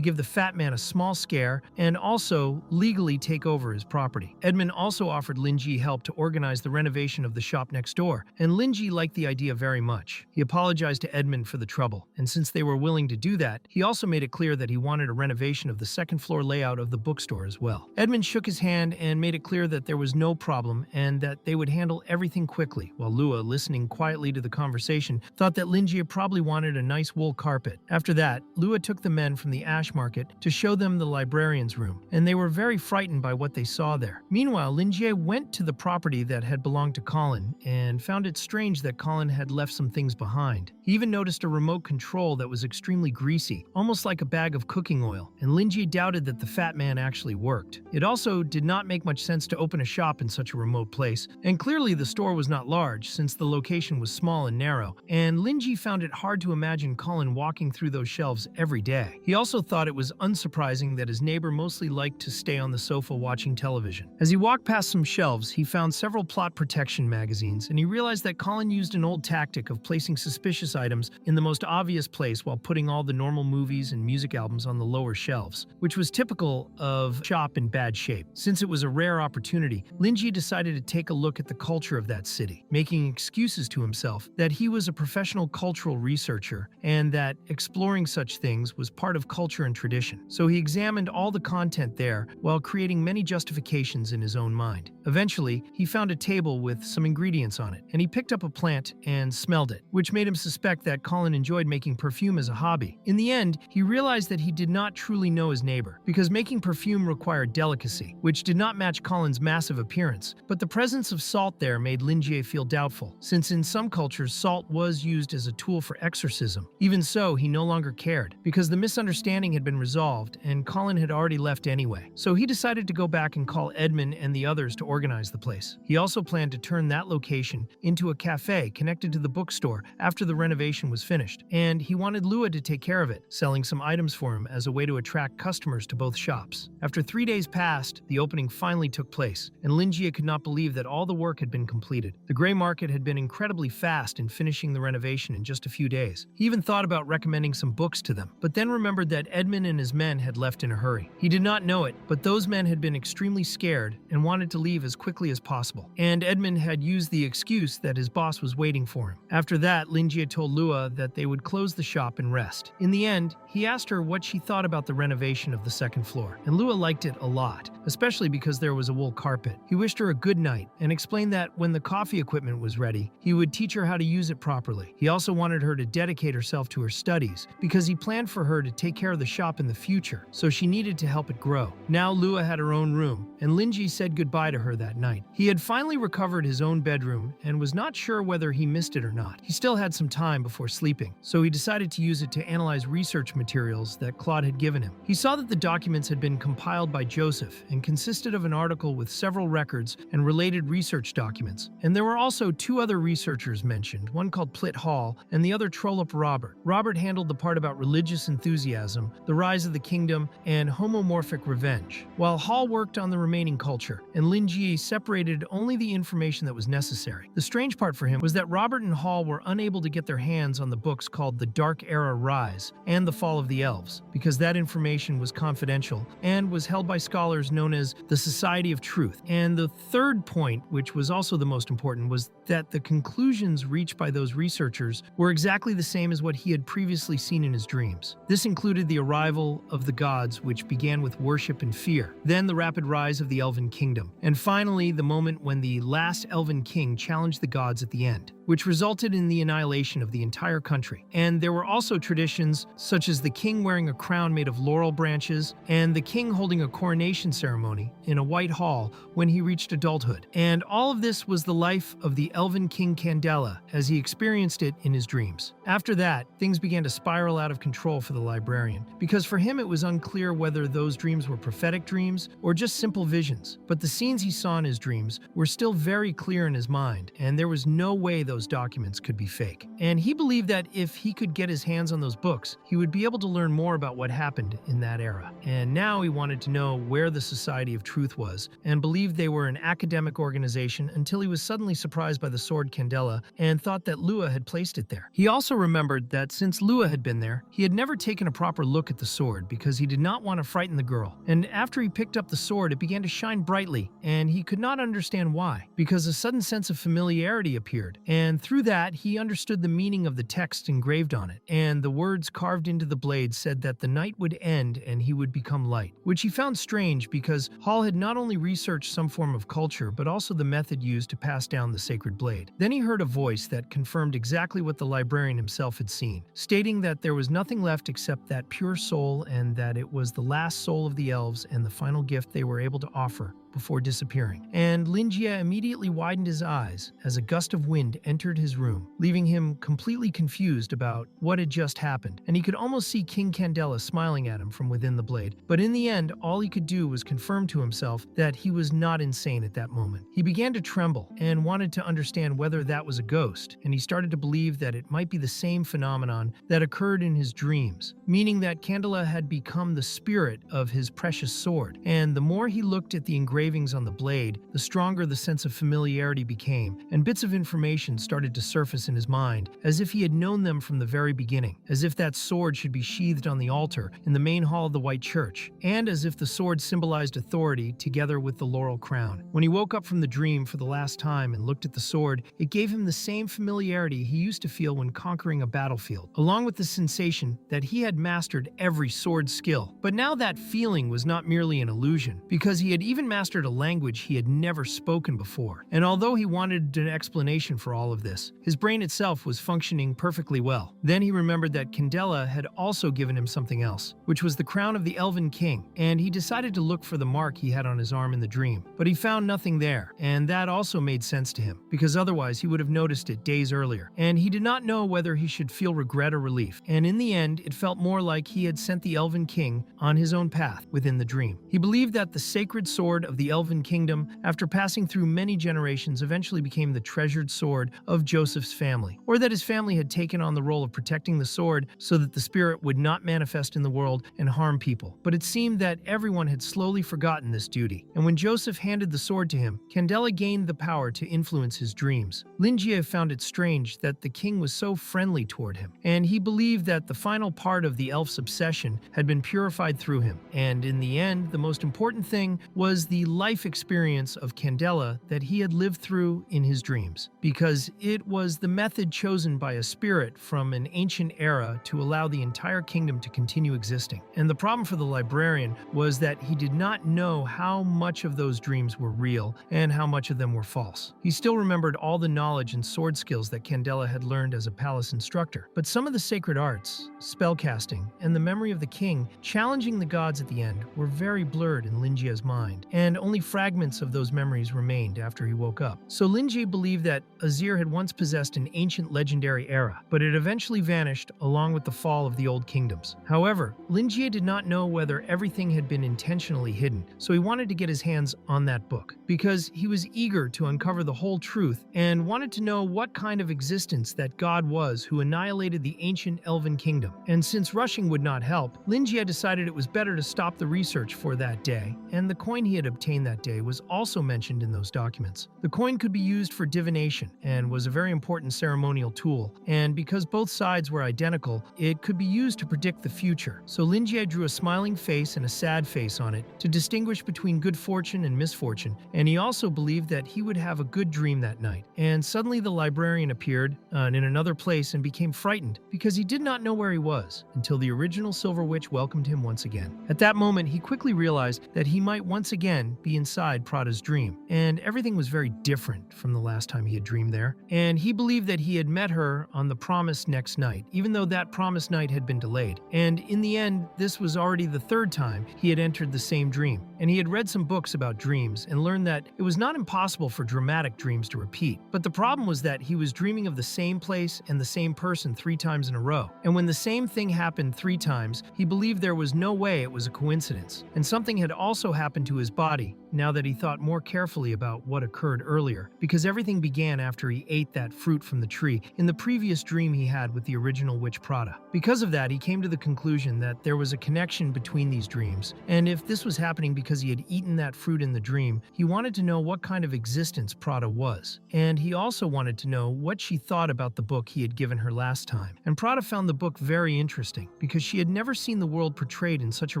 give the fat man a small scare and also legally take over his property. Edmund also offered Lin Ji help to organize the renovation of the shop next door, and Lin Ji liked the idea very much. He apologized to Edmund for the trouble, and since they were willing to do that, he also made it clear that he wanted a renovation of the second floor layout of the bookstore as well. Edmund shook his hand and made it clear that there was no problem and that they would handle everything quickly, while Lua, listening quietly to the conversation, thought that Lin Ji probably wanted a nice wool carpet. After that, Lua took the men from the ash market to show them the librarian's room, and they were very frightened by what they saw there. Meanwhile, Lin Jie went to the property that had belonged to Colin and found it strange that Colin had left some things behind. He even noticed a remote control that was extremely greasy, almost like a bag of cooking oil, and Lin Jie doubted that the fat man actually worked. It also did not make much sense to open a shop in such a remote place, and clearly the store was not large since the location was small and narrow, and Lin Jie found it hard to imagine Colin walking through those shelves every day. He also thought it was unsurprising that his neighbor mostly liked to stay on the sofa watching television. As he walked past some shelves, he found several plot protection magazines, and he realized that Colin used an old tactic of placing suspicious items in the most obvious place while putting all the normal movies and music albums on the lower shelves, which was typical of a shop in bad shape. Since it was a rare opportunity, Lin Ji decided to take a look at the culture of that city, making excuses to himself that he was a professional cultural researcher and that exploring such things was part of culture and tradition. So he examined all the content there while creating many justifications in his own mind. Eventually, he found a table with some ingredients on it, and he picked up a plant and smelled it, which made him suspect that Colin enjoyed making perfume as a hobby. In the end, he realized that he did not truly know his neighbor, because making perfume required delicacy, which did not match Colin's massive appearance. But the presence of salt there made Lin Jie feel doubtful, since in some cultures salt was used as a tool for exorcism. Even so, he no longer cared, because the misunderstanding had been resolved and Colin had already left anyway. So he decided to go back and call Edmund and the others to organize the place. He also planned to turn that location into a cafe connected to the bookstore after the renovation was finished, and he wanted Lua to take care of it, selling some items for him as a way to attract customers to both shops. After 3 days passed, the opening finally took place, and Lin Jie could not believe that all the work had been completed. The gray market had been incredibly fast in finishing the renovation in just a few days. He even thought about recommending some books to them, but then remembered that Edmund and his men had left in a hurry. He did not know it, but those men had been extremely scared and wanted to leave as quickly as possible, and Edmund had used the excuse that his boss was waiting for him. After that, Lin Jie told Lua that they would close the shop and rest. In the end, he asked her what she thought about the renovation of the second floor, and Lua liked it a lot, especially because there was a wool carpet. He wished her a good night and explained that when the coffee equipment was ready, he would teach her how to use it properly. He also wanted her to dedicate herself to her studies because he planned for her to take care of the shop in the future, so she needed to help it grow. Now Lua had her own room, and Lin Jie said goodbye to her that night. He had finally recovered his own bedroom and was not sure whether he missed it or not. He still had some time before sleeping, so he decided to use it to analyze research materials that Claude had given him. He saw that the documents had been compiled by Joseph and consisted of an article with several records and related research documents. And there were also 2 other researchers mentioned, one called Plitt Hall and the other Trollop Robert. Robert handled the part about religious enthusiasm, the rise of the kingdom, and homomorphic revenge, while Hall worked on the remaining culture, and Lin Jie separated only the information that was necessary. The strange part for him was that Robert and Hall were unable to get their hands on the books called The Dark Era Rise and The Fall of the Elves, because that information was confidential and was held by scholars known known as the Society of Truth. And the third point, which was also the most important, was that the conclusions reached by those researchers were exactly the same as what he had previously seen in his dreams. This included the arrival of the gods, which began with worship and fear, then the rapid rise of the elven kingdom, and finally the moment when the last elven king challenged the gods at the end, which resulted in the annihilation of the entire country. And there were also traditions such as the king wearing a crown made of laurel branches and the king holding a coronation ceremony in a white hall when he reached adulthood. And all of this was the life of the elven king Candela as he experienced it in his dreams. After that, things began to spiral out of control for the librarian, because for him it was unclear whether those dreams were prophetic dreams or just simple visions. But the scenes he saw in his dreams were still very clear in his mind, and there was no way those documents could be fake. And he believed that if he could get his hands on those books, he would be able to learn more about what happened in that era. And now he wanted to know where the Society of Truth was, and believed they were an academic organization until he was suddenly surprised by the sword Candela and thought that Lua had placed it there. He also remembered that since Lua had been there, he had never taken a proper look at the sword because he did not want to frighten the girl. And after he picked up the sword, it began to shine brightly, and he could not understand why, because a sudden sense of familiarity appeared. And through that, he understood the meaning of the text engraved on it, and the words carved into the blade said that the night would end and he would become light, which he found strange because Hall had not only researched some form of culture, but also the method used to pass down the sacred blade. Then he heard a voice that confirmed exactly what the librarian himself had seen, stating that there was nothing left except that pure soul, and that it was the last soul of the elves and the final gift they were able to offer before disappearing. And Linjie immediately widened his eyes as a gust of wind entered his room, leaving him completely confused about what had just happened. And he could almost see King Candela smiling at him from within the blade. But in the end, all he could do was confirm to himself that he was not insane at that moment. He began to tremble and wanted to understand whether that was a ghost, and he started to believe that it might be the same phenomenon that occurred in his dreams, meaning that Candela had become the spirit of his precious sword. And the more he looked at the engravings on the blade, the stronger the sense of familiarity became, and bits of information started to surface in his mind, as if he had known them from the very beginning, as if that sword should be sheathed on the altar in the main hall of the White Church, and as if the sword symbolized authority together with the laurel crown. When he woke up from the dream for the last time and looked at the sword, it gave him the same familiarity he used to feel when conquering a battlefield, along with the sensation that he had mastered every sword skill. But now that feeling was not merely an illusion, because he had even mastered a language he had never spoken before. And although he wanted an explanation for all of this, his brain itself was functioning perfectly well. Then he remembered that Candela had also given him something else, which was the crown of the Elven King, and he decided to look for the mark he had on his arm in the dream. But he found nothing there, and that also made sense to him, because otherwise he would have noticed it days earlier. And he did not know whether he should feel regret or relief, and in the end, it felt more like he had sent the Elven King on his own path within the dream. He believed that the sacred sword of the Elven Kingdom, after passing through many generations, eventually became the treasured sword of Joseph's family, or that his family had taken on the role of protecting the sword so that the spirit would not manifest in the world and harm people. But it seemed that everyone had slowly forgotten this duty, and when Joseph handed the sword to him, Candela gained the power to influence his dreams. Linjie found it strange that the king was so friendly toward him, and he believed that the final part of the elf's obsession had been purified through him. And in the end, the most important thing was the life experience of Candela that he had lived through in his dreams, because it was the method chosen by a spirit from an ancient era to allow the entire kingdom to continue existing. And the problem for the librarian was that he did not know how much of those dreams were real and how much of them were false. He still remembered all the knowledge and sword skills that Candela had learned as a palace instructor, but some of the sacred arts, spellcasting, and the memory of the king challenging the gods at the end were very blurred in Linjie's mind, and only fragments of those memories remained after he woke up. So Linjie believed that Azir had once possessed an ancient legendary era, but it eventually vanished along with the fall of the old kingdoms. However, Linjie did not know whether everything had been intentionally hidden, so he wanted to get his hands on that book, because he was eager to uncover the whole truth and wanted to know what kind of existence that god was who annihilated the ancient elven kingdom. And since rushing would not help, Linjie decided it was better to stop the research for that day, and the coin he had obtained obtained that day was also mentioned in those documents. The coin could be used for divination and was a very important ceremonial tool, and because both sides were identical, it could be used to predict the future. So Lin Jie drew a smiling face and a sad face on it to distinguish between good fortune and misfortune, and he also believed that he would have a good dream that night. And suddenly the librarian appeared in another place and became frightened because he did not know where he was until the original Silver Witch welcomed him once again. At that moment, he quickly realized that he might once again be inside Prada's dream, and everything was very different from the last time he had dreamed there, and he believed that he had met her on the promised next night, even though that promised night had been delayed. And in the end, this was already the third time he had entered the same dream, and he had read some books about dreams and learned that it was not impossible for dramatic dreams to repeat. But the problem was that he was dreaming of the same place and the same person 3 times in a row, and when the same thing happened 3 times, he believed there was no way it was a coincidence. And something had also happened to his body now that he thought more carefully about what occurred earlier, because everything began after he ate that fruit from the tree in the previous dream he had with the original witch Prada. Because of that, he came to the conclusion that there was a connection between these dreams, and if this was happening because he had eaten that fruit in the dream, he wanted to know what kind of existence Prada was. And he also wanted to know what she thought about the book he had given her last time. And Prada found the book very interesting because she had never seen the world portrayed in such a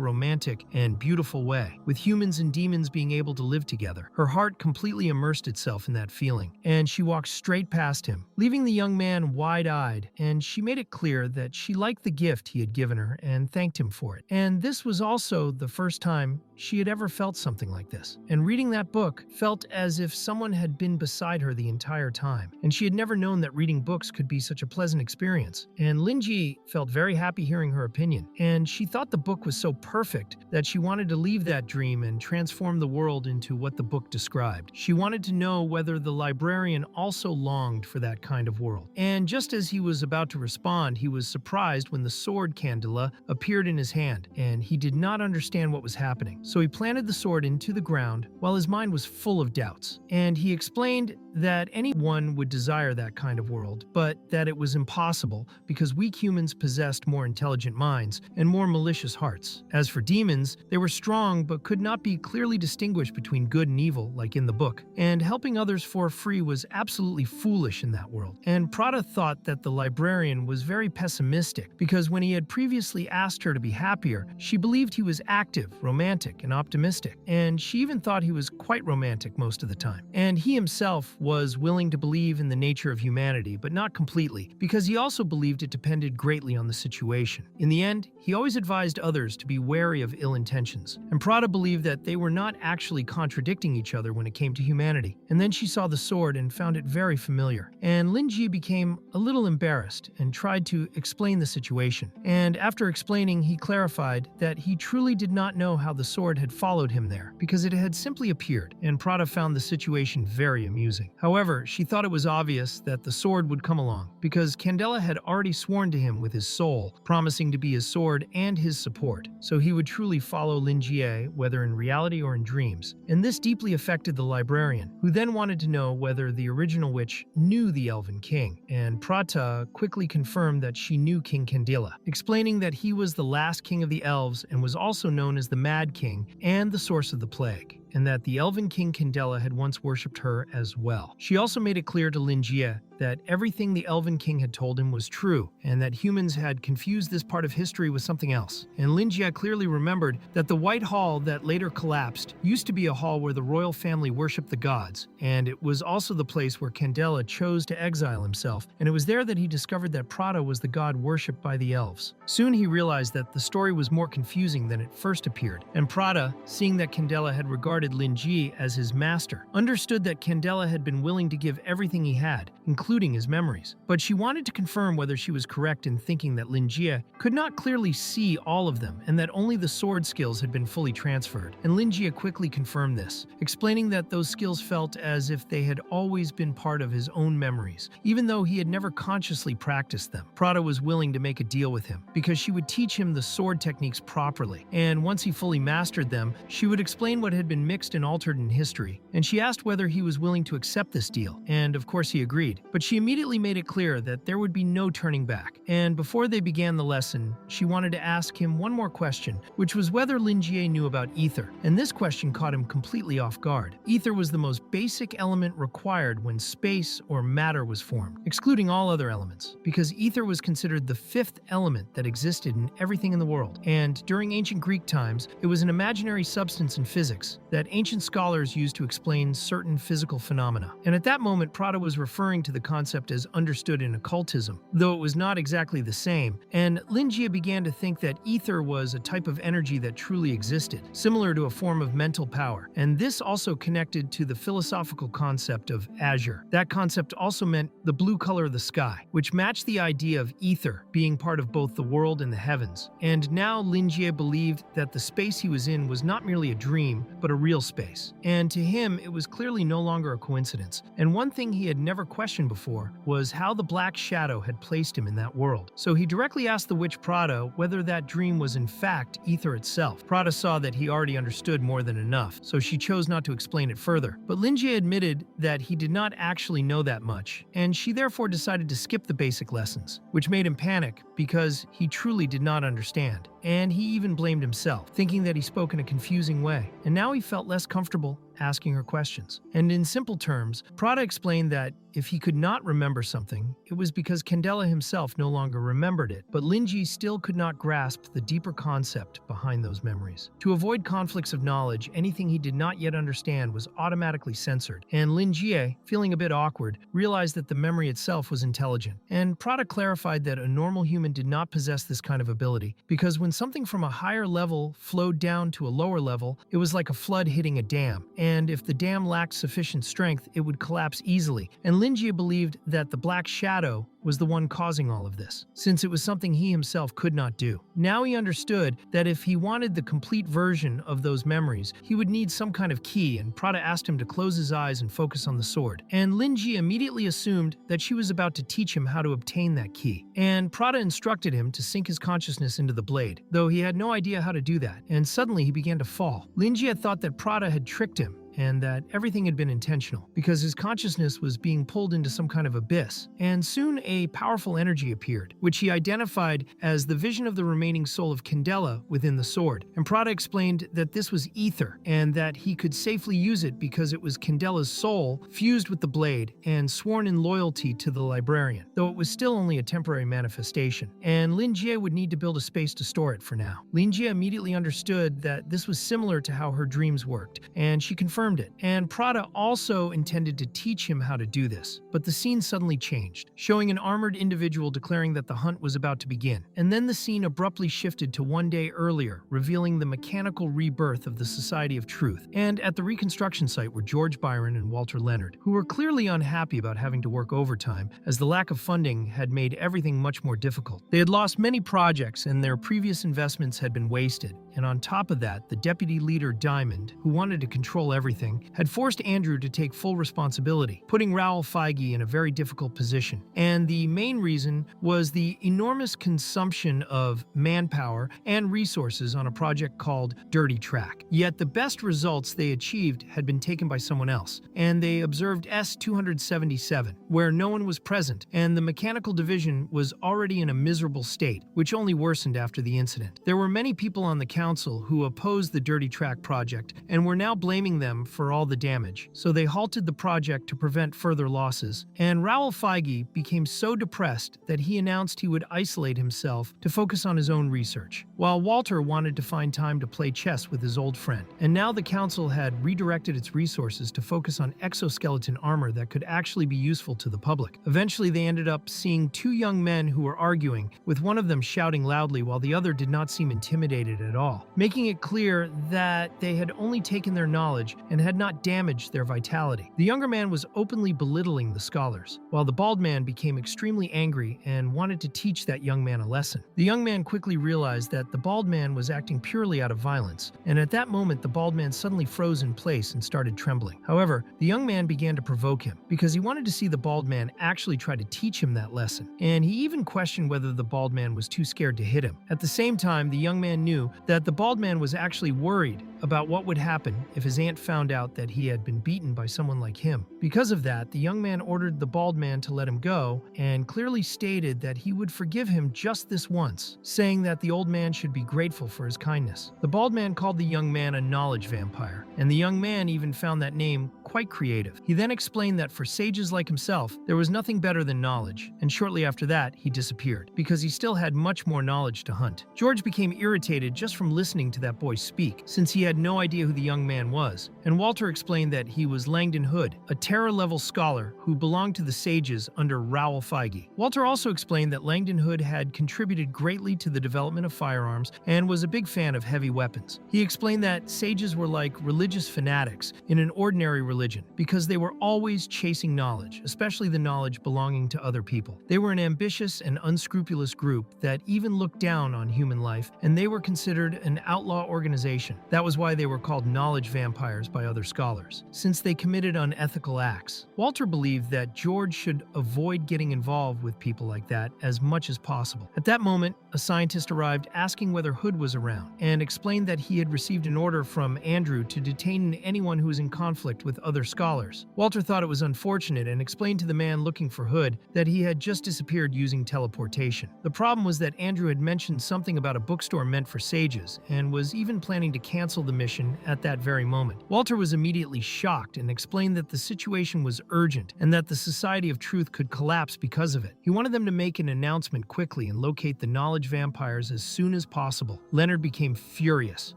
romantic and beautiful way, with humans and demons being able to live together. Her heart completely immersed itself in that feeling, and she walked straight past him, leaving the young man wide-eyed, and she made it clear that she liked the gift he had given her and thanked him for it. And this was also the first time she had ever felt something like this. And reading that book felt as if someone had been beside her the entire time, and she had never known that reading books could be such a pleasant experience. And Lin Ji felt very happy hearing her opinion, and she thought the book was so perfect that she wanted to leave that dream and transform the world into what the book described. She wanted to know whether the librarian also longed for that kind of world. And just as he was about to respond, he was surprised when the sword Candela appeared in his hand, and he did not understand what was happening. So he planted the sword into the ground while his mind was full of doubts. And he explained that anyone would desire that kind of world, but that it was impossible because weak humans possessed more intelligent minds and more malicious hearts. As for demons, they were strong but could not be clearly distinguished between good and evil like in the book, and helping others for free was absolutely foolish in that world. And Prada thought that the librarian was very pessimistic because when he had previously asked her to be happier, she believed he was active, romantic, and optimistic, and she even thought he was quite romantic most of the time. And he himself was willing to believe in the nature of humanity, but not completely, because he also believed it depended greatly on the situation. In the end, he always advised others to be wary of ill intentions, and Prada believed that they were not actually contradicting each other when it came to humanity. And then she saw the sword and found it very familiar, and Lin Ji became a little embarrassed and tried to explain the situation. And after explaining, he clarified that he truly did not know how the sword had followed him there, because it had simply appeared, and Prada found the situation very amusing. However, she thought it was obvious that the sword would come along, because Candela had already sworn to him with his soul, promising to be his sword and his support, so he would truly follow Lin Jie, whether in reality or in dreams. And this deeply affected the librarian, who then wanted to know whether the original witch knew the Elven King, and Prata quickly confirmed that she knew King Candela, explaining that he was the last king of the elves and was also known as the Mad King and the source of the plague, and that the Elven King Candela had once worshipped her as well. She also made it clear to Lin Jie that everything the Elven King had told him was true, and that humans had confused this part of history with something else. And Lin Jie clearly remembered that the White Hall that later collapsed used to be a hall where the royal family worshipped the gods, and it was also the place where Candela chose to exile himself, and it was there that he discovered that Prada was the god worshipped by the elves. Soon he realized that the story was more confusing than it first appeared, and Prada, seeing that Candela had regarded Lin Ji as his master, understood that Candela had been willing to give everything he had, including his memories. But she wanted to confirm whether she was correct in thinking that Lin Jie could not clearly see all of them, and that only the sword skills had been fully transferred. And Lin Jie quickly confirmed this, explaining that those skills felt as if they had always been part of his own memories, even though he had never consciously practiced them. Prada was willing to make a deal with him, because she would teach him the sword techniques properly, and once he fully mastered them, she would explain what had been mixed and altered in history, and she asked whether he was willing to accept this deal, and of course he agreed. But she immediately made it clear that there would be no turning back. And before they began the lesson, she wanted to ask him one more question, which was whether Lin Jie knew about ether, and this question caught him completely off guard. Ether was the most basic element required when space or matter was formed, excluding all other elements, because ether was considered the fifth element that existed in everything in the world. And during ancient Greek times, it was an imaginary substance in physics that ancient scholars used to explain certain physical phenomena. And at that moment, Prada was referring to the concept as understood in occultism, though it was not exactly the same, and Lin Jie began to think that ether was a type of energy that truly existed, similar to a form of mental power. And this also connected to the philosophical concept of azure. That concept also meant the blue color of the sky, which matched the idea of ether being part of both the world and the heavens. And now Lin Jie believed that the space he was in was not merely a dream, but a real space. And to him, it was clearly no longer a coincidence. And one thing he had never questioned before was how the Black Shadow had placed him in that world. So he directly asked the witch Prada whether that dream was in fact ether itself. Prada saw that he already understood more than enough, so she chose not to explain it further. But Lin Jie admitted that he did not actually know that much, and she therefore decided to skip the basic lessons, which made him panic because he truly did not understand. And he even blamed himself, thinking that he spoke in a confusing way. And now he felt less comfortable asking her questions. And in simple terms, Prada explained that if he could not remember something, it was because Candela himself no longer remembered it, but Lin Jie still could not grasp the deeper concept behind those memories. To avoid conflicts of knowledge, anything he did not yet understand was automatically censored, and Lin Jie, feeling a bit awkward, realized that the memory itself was intelligent. And Prada clarified that a normal human did not possess this kind of ability, because when something from a higher level flowed down to a lower level, it was like a flood hitting a dam, and if the dam lacked sufficient strength, it would collapse easily. And Lin Jie believed that the Black Shadow was the one causing all of this, since it was something he himself could not do. Now he understood that if he wanted the complete version of those memories, he would need some kind of key, and Prada asked him to close his eyes and focus on the sword. And Lin Jie immediately assumed that she was about to teach him how to obtain that key. And Prada instructed him to sink his consciousness into the blade, though he had no idea how to do that, and suddenly he began to fall. Lin Jie thought that Prada had tricked him, and that everything had been intentional, because his consciousness was being pulled into some kind of abyss. And soon a powerful energy appeared, which he identified as the vision of the remaining soul of Candela within the sword. And Prada explained that this was ether, and that he could safely use it because it was Candela's soul fused with the blade and sworn in loyalty to the librarian, though it was still only a temporary manifestation. And Lin Jie would need to build a space to store it for now. Lin Jie immediately understood that this was similar to how her dreams worked, and she confirmed it. And Prada also intended to teach him how to do this. But the scene suddenly changed, showing an armored individual declaring that the hunt was about to begin. And then the scene abruptly shifted to one day earlier, revealing the mechanical rebirth of the Society of Truth. And at the reconstruction site were George Byron and Walter Leonard, who were clearly unhappy about having to work overtime, as the lack of funding had made everything much more difficult. They had lost many projects, and their previous investments had been wasted. And on top of that, the deputy leader, Diamond, who wanted to control everything, had forced Andrew to take full responsibility, putting Raoul Feige in a very difficult position. And the main reason was the enormous consumption of manpower and resources on a project called Dirty Track. Yet the best results they achieved had been taken by someone else, and they observed S-277, where no one was present, and the mechanical division was already in a miserable state, which only worsened after the incident. There were many people on the council who opposed the Dirty Track project and were now blaming them for all the damage, so they halted the project to prevent further losses. And Raoul Feige became so depressed that he announced he would isolate himself to focus on his own research, while Walter wanted to find time to play chess with his old friend. And now the council had redirected its resources to focus on exoskeleton armor that could actually be useful to the public. Eventually they ended up seeing two young men who were arguing, with one of them shouting loudly while the other did not seem intimidated at all, making it clear that they had only taken their knowledge and had not damaged their vitality. The younger man was openly belittling the scholars, while the bald man became extremely angry and wanted to teach that young man a lesson. The young man quickly realized that the bald man was acting purely out of violence, and at that moment the bald man suddenly froze in place and started trembling. However, the young man began to provoke him, because he wanted to see the bald man actually try to teach him that lesson, and he even questioned whether the bald man was too scared to hit him. At the same time, the young man knew that the bald man was actually worried about what would happen if his aunt found out that he had been beaten by someone like him. Because of that, the young man ordered the bald man to let him go and clearly stated that he would forgive him just this once, saying that the old man should be grateful for his kindness. The bald man called the young man a knowledge vampire, and the young man even found that name quite creative. He then explained that for sages like himself, there was nothing better than knowledge, and shortly after that, he disappeared, because he still had much more knowledge to hunt. George became irritated just from listening to that boy speak, since he had no idea who the young man was, and Walter explained that he was Langdon Hood, a Terra-level scholar who belonged to the sages under Raoul Feige. Walter also explained that Langdon Hood had contributed greatly to the development of firearms and was a big fan of heavy weapons. He explained that sages were like religious fanatics in an ordinary religion because they were always chasing knowledge, especially the knowledge belonging to other people. They were an ambitious and unscrupulous group that even looked down on human life, and they were considered an outlaw organization. That was why they were called knowledge vampires by other scholars, since they committed unethical acts. Walter believed that George should avoid getting involved with people like that as much as possible. At that moment, a scientist arrived asking whether Hood was around, and explained that he had received an order from Andrew to detain anyone who was in conflict with other scholars. Walter thought it was unfortunate and explained to the man looking for Hood that he had just disappeared using teleportation. The problem was that Andrew had mentioned something about a bookstore meant for sages, and was even planning to cancel the mission at that very moment. Walter was immediately shocked and explained that the situation was urgent and that the Society of Truth could collapse because of it. He wanted them to make an announcement quickly and locate the knowledge vampires as soon as possible. Leonard became furious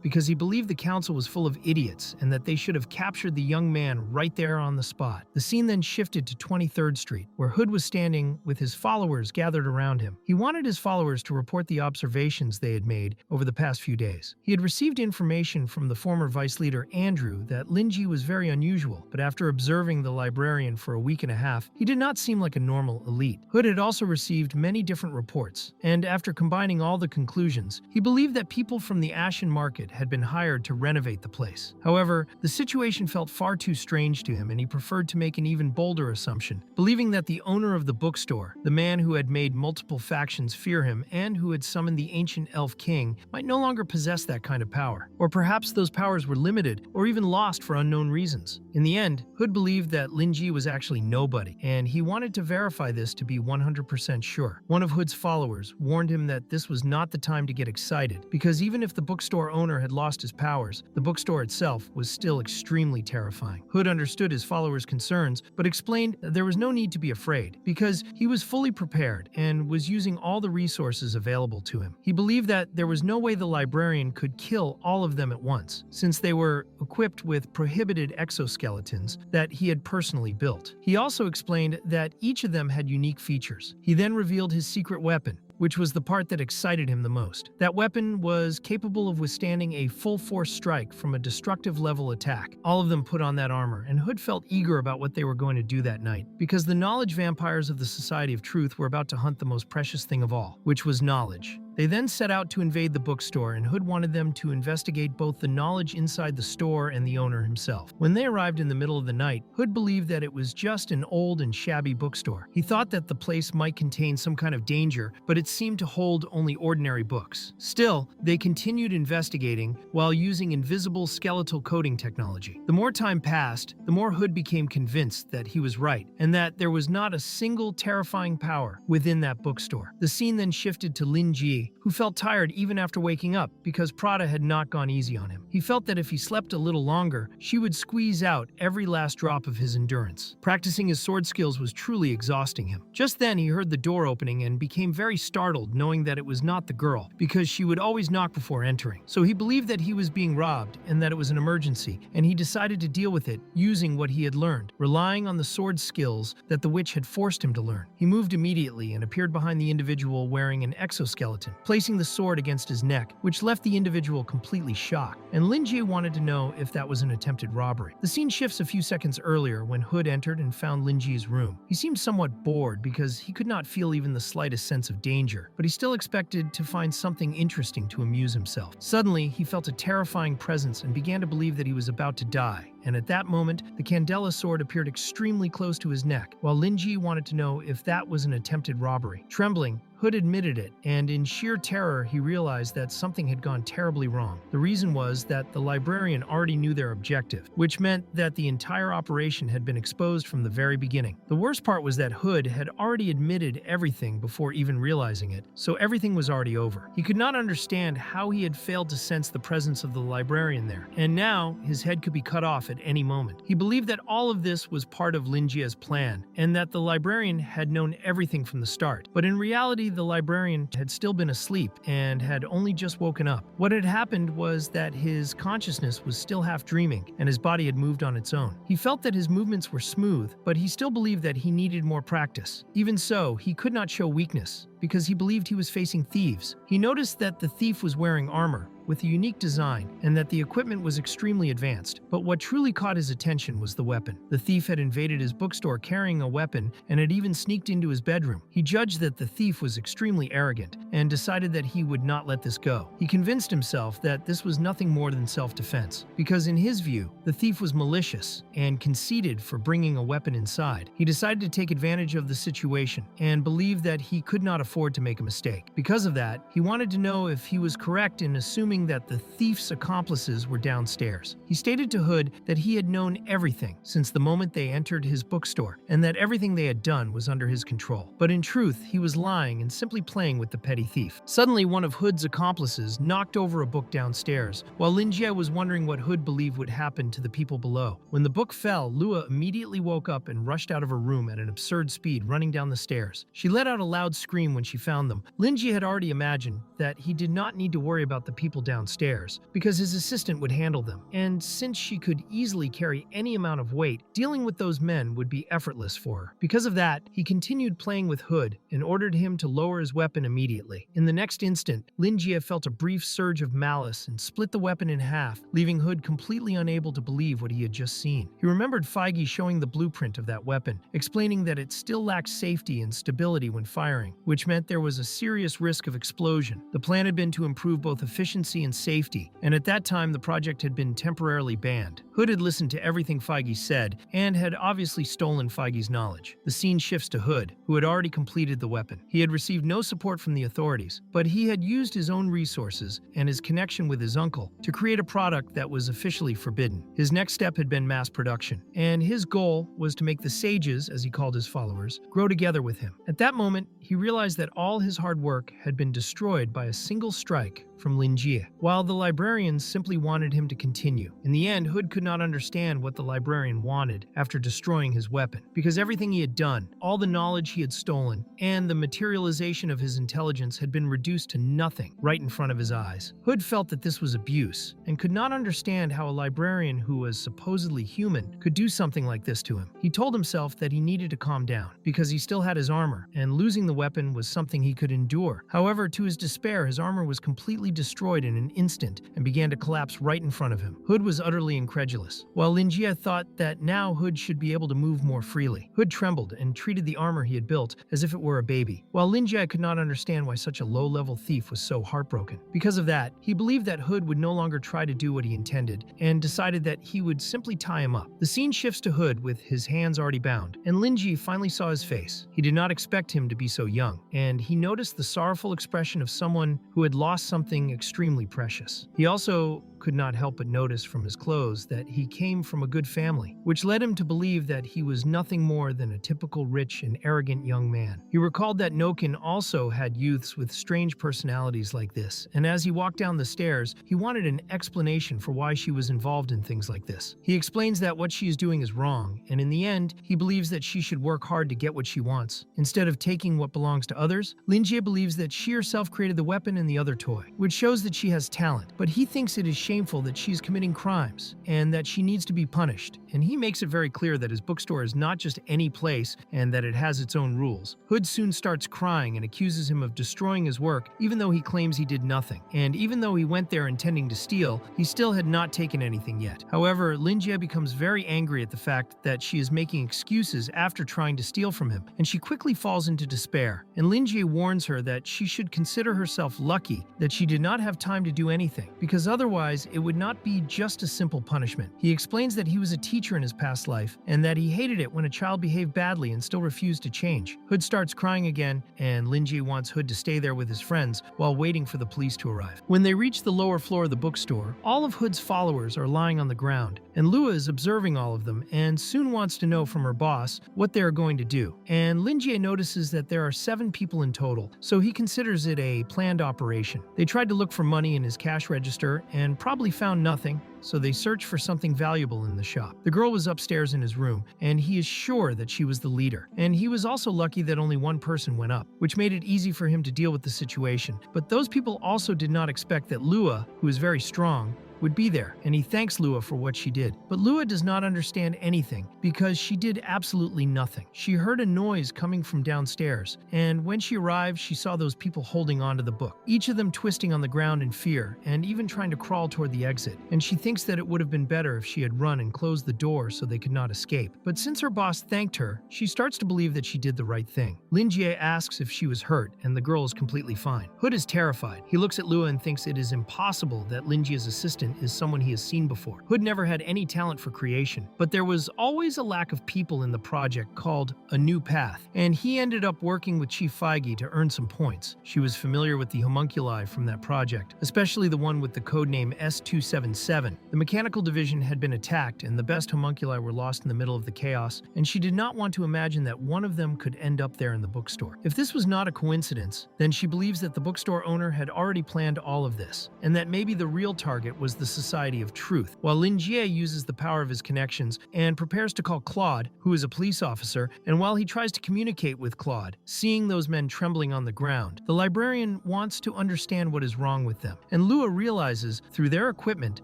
because he believed the council was full of idiots and that they should have captured the young man right there on the spot. The scene then shifted to 23rd Street, where Hood was standing with his followers gathered around him. He wanted his followers to report the observations they had made over the past few days. He had received information from the former vice leader Andrew that Linji was very unusual, but after observing the librarian for a week and a half, he did not seem like a normal elite. Hood had also received many different reports, and after combining all the conclusions, he believed that people from the Ashen Market had been hired to renovate the place. However, the situation felt far too strange to him, and he preferred to make an even bolder assumption, believing that the owner of the bookstore, the man who had made multiple factions fear him and who had summoned the ancient elf king, might no longer possess that kind of power. Or perhaps those powers were limited or even lost for unknown reasons. In the end, Hood believed that Linji was actually nobody, and he wanted to verify this to be 100% sure. One of Hood's followers warned him that this was not the time to get excited, because even if the bookstore owner had lost his powers, the bookstore itself was still extremely terrifying. Hood understood his followers' concerns, but explained that there was no need to be afraid, because he was fully prepared and was using all the resources available to him. He believed that there was no way the librarian could kill all of them at once, since they were equipped with prohibited exoskeletons that he had personally built. He also explained that each of them had unique features. He then revealed his secret weapon, which was the part that excited him the most. That weapon was capable of withstanding a full-force strike from a destructive-level attack. All of them put on that armor, and Hood felt eager about what they were going to do that night, because the knowledge vampires of the Society of Truth were about to hunt the most precious thing of all, which was knowledge. They then set out to invade the bookstore, and Hood wanted them to investigate both the knowledge inside the store and the owner himself. When they arrived in the middle of the night, Hood believed that it was just an old and shabby bookstore. He thought that the place might contain some kind of danger, but it seemed to hold only ordinary books. Still, they continued investigating while using invisible skeletal coding technology. The more time passed, the more Hood became convinced that he was right, and that there was not a single terrifying power within that bookstore. The scene then shifted to Lin Ji, who felt tired even after waking up because Prada had not gone easy on him. He felt that if he slept a little longer, she would squeeze out every last drop of his endurance. Practicing his sword skills was truly exhausting him. Just then, he heard the door opening and became very startled, knowing that it was not the girl, because she would always knock before entering. So he believed that he was being robbed and that it was an emergency, and he decided to deal with it using what he had learned, relying on the sword skills that the witch had forced him to learn. He moved immediately and appeared behind the individual wearing an exoskeleton, placing the sword against his neck, which left the individual completely shocked, and Lin Ji wanted to know if that was an attempted robbery. The scene shifts a few seconds earlier when Hood entered and found Lin Ji's room. He seemed somewhat bored because he could not feel even the slightest sense of danger, but he still expected to find something interesting to amuse himself. Suddenly, he felt a terrifying presence and began to believe that he was about to die. and at that moment, the Candela sword appeared extremely close to his neck, while Linji wanted to know if that was an attempted robbery. Trembling, Hood admitted it, and in sheer terror, he realized that something had gone terribly wrong. The reason was that the librarian already knew their objective, which meant that the entire operation had been exposed from the very beginning. The worst part was that Hood had already admitted everything before even realizing it, so everything was already over. He could not understand how he had failed to sense the presence of the librarian there, and now his head could be cut off at any moment. He believed that all of this was part of Linjia's plan, and that the librarian had known everything from the start. But in reality, the librarian had still been asleep and had only just woken up. What had happened was that his consciousness was still half dreaming, and his body had moved on its own. He felt that his movements were smooth, but he still believed that he needed more practice. Even so, he could not show weakness, because he believed he was facing thieves. He noticed that the thief was wearing armor with a unique design and that the equipment was extremely advanced. But what truly caught his attention was the weapon. The thief had invaded his bookstore carrying a weapon and had even sneaked into his bedroom. He judged that the thief was extremely arrogant and decided that he would not let this go. He convinced himself that this was nothing more than self-defense, because in his view, the thief was malicious and conceited for bringing a weapon inside. He decided to take advantage of the situation and believed that he could not afford to make a mistake. Because of that, he wanted to know if he was correct in assuming that the thief's accomplices were downstairs. He stated to Hood that he had known everything since the moment they entered his bookstore, and that everything they had done was under his control. But in truth, he was lying and simply playing with the petty thief. Suddenly, one of Hood's accomplices knocked over a book downstairs, while Linjie was wondering what Hood believed would happen to the people below. When the book fell, Lua immediately woke up and rushed out of her room at an absurd speed, running down the stairs. She let out a loud scream when she found them. Linjie had already imagined that he did not need to worry about the people downstairs, because his assistant would handle them, and since she could easily carry any amount of weight, dealing with those men would be effortless for her. Because of that, he continued playing with Hood and ordered him to lower his weapon immediately. In the next instant, Linjie felt a brief surge of malice and split the weapon in half, leaving Hood completely unable to believe what he had just seen. He remembered Feige showing the blueprint of that weapon, explaining that it still lacked safety and stability when firing, which meant there was a serious risk of explosion. The plan had been to improve both efficiency and safety, and at that time the project had been temporarily banned. Hood had listened to everything Feige said and had obviously stolen Feige's knowledge. The scene shifts to Hood, who had already completed the weapon. He had received no support from the authorities, but he had used his own resources and his connection with his uncle to create a product that was officially forbidden. His next step had been mass production, and his goal was to make the sages, as he called his followers, grow together with him. At that moment, he realized that all his hard work had been destroyed by a single strike from Linjie, while the librarians simply wanted him to continue. In the end, Hood could not understand what the librarian wanted after destroying his weapon, because everything he had done, all the knowledge he had stolen, and the materialization of his intelligence had been reduced to nothing right in front of his eyes. Hood felt that this was abuse, and could not understand how a librarian who was supposedly human could do something like this to him. He told himself that he needed to calm down, because he still had his armor, and losing the weapon was something he could endure. However, to his despair, his armor was completely destroyed in an instant and began to collapse right in front of him. Hood was utterly incredulous, while Linjie thought that now Hood should be able to move more freely. Hood trembled and treated the armor he had built as if it were a baby, while Linjie could not understand why such a low-level thief was so heartbroken. Because of that, he believed that Hood would no longer try to do what he intended, and decided that he would simply tie him up. The scene shifts to Hood with his hands already bound, and Linjie finally saw his face. He did not expect him to be so young, and he noticed the sorrowful expression of someone who had lost something extremely precious. He also could not help but notice from his clothes that he came from a good family, which led him to believe that he was nothing more than a typical rich and arrogant young man. He recalled that Noken also had youths with strange personalities like this, and as he walked down the stairs, he wanted an explanation for why she was involved in things like this. He explains that what she is doing is wrong, and in the end, he believes that she should work hard to get what she wants. Instead of taking what belongs to others, Linjie believes that she herself created the weapon and the other toy, which shows that she has talent, but he thinks it is shameful that she's committing crimes and that she needs to be punished, and he makes it very clear that his bookstore is not just any place and that it has its own rules. Hood soon starts crying and accuses him of destroying his work, even though he claims he did nothing, and even though he went there intending to steal, he still had not taken anything yet. However, Linjie becomes very angry at the fact that she is making excuses after trying to steal from him, and she quickly falls into despair, and Linjie warns her that she should consider herself lucky that she did not have time to do anything, because otherwise realize it would not be just a simple punishment. He explains that he was a teacher in his past life and that he hated it when a child behaved badly and still refused to change. Hood starts crying again, and Linji wants Hood to stay there with his friends while waiting for the police to arrive. When they reach the lower floor of the bookstore, all of Hood's followers are lying on the ground, and Lua is observing all of them and soon wants to know from her boss what they are going to do. And Linji notices that there are 7 people in total, so he considers it a planned operation. They tried to look for money in his cash register and probably found nothing, so they search for something valuable in the shop. The girl was upstairs in his room, and he is sure that she was the leader. And he was also lucky that only one person went up, which made it easy for him to deal with the situation. But those people also did not expect that Lua, who is very strong, would be there, and he thanks Lua for what she did. But Lua does not understand anything because she did absolutely nothing. She heard a noise coming from downstairs, and when she arrived, she saw those people holding onto the book, each of them twisting on the ground in fear and even trying to crawl toward the exit. And she thinks that it would have been better if she had run and closed the door so they could not escape. But since her boss thanked her, she starts to believe that she did the right thing. Linjie asks if she was hurt, and the girl is completely fine. Hood is terrified. He looks at Lua and thinks it is impossible that Linjie's assistant is someone he has seen before. Hood never had any talent for creation, but there was always a lack of people in the project called A New Path, and he ended up working with Chief Feige to earn some points. She was familiar with the homunculi from that project, especially the one with the codename S277. The mechanical division had been attacked, and the best homunculi were lost in the middle of the chaos, and she did not want to imagine that one of them could end up there in the bookstore. If this was not a coincidence, then she believes that the bookstore owner had already planned all of this, and that maybe the real target was the Society of Truth, while Lin Jie uses the power of his connections and prepares to call Claude, who is a police officer, and while he tries to communicate with Claude, seeing those men trembling on the ground, the librarian wants to understand what is wrong with them, and Lua realizes through their equipment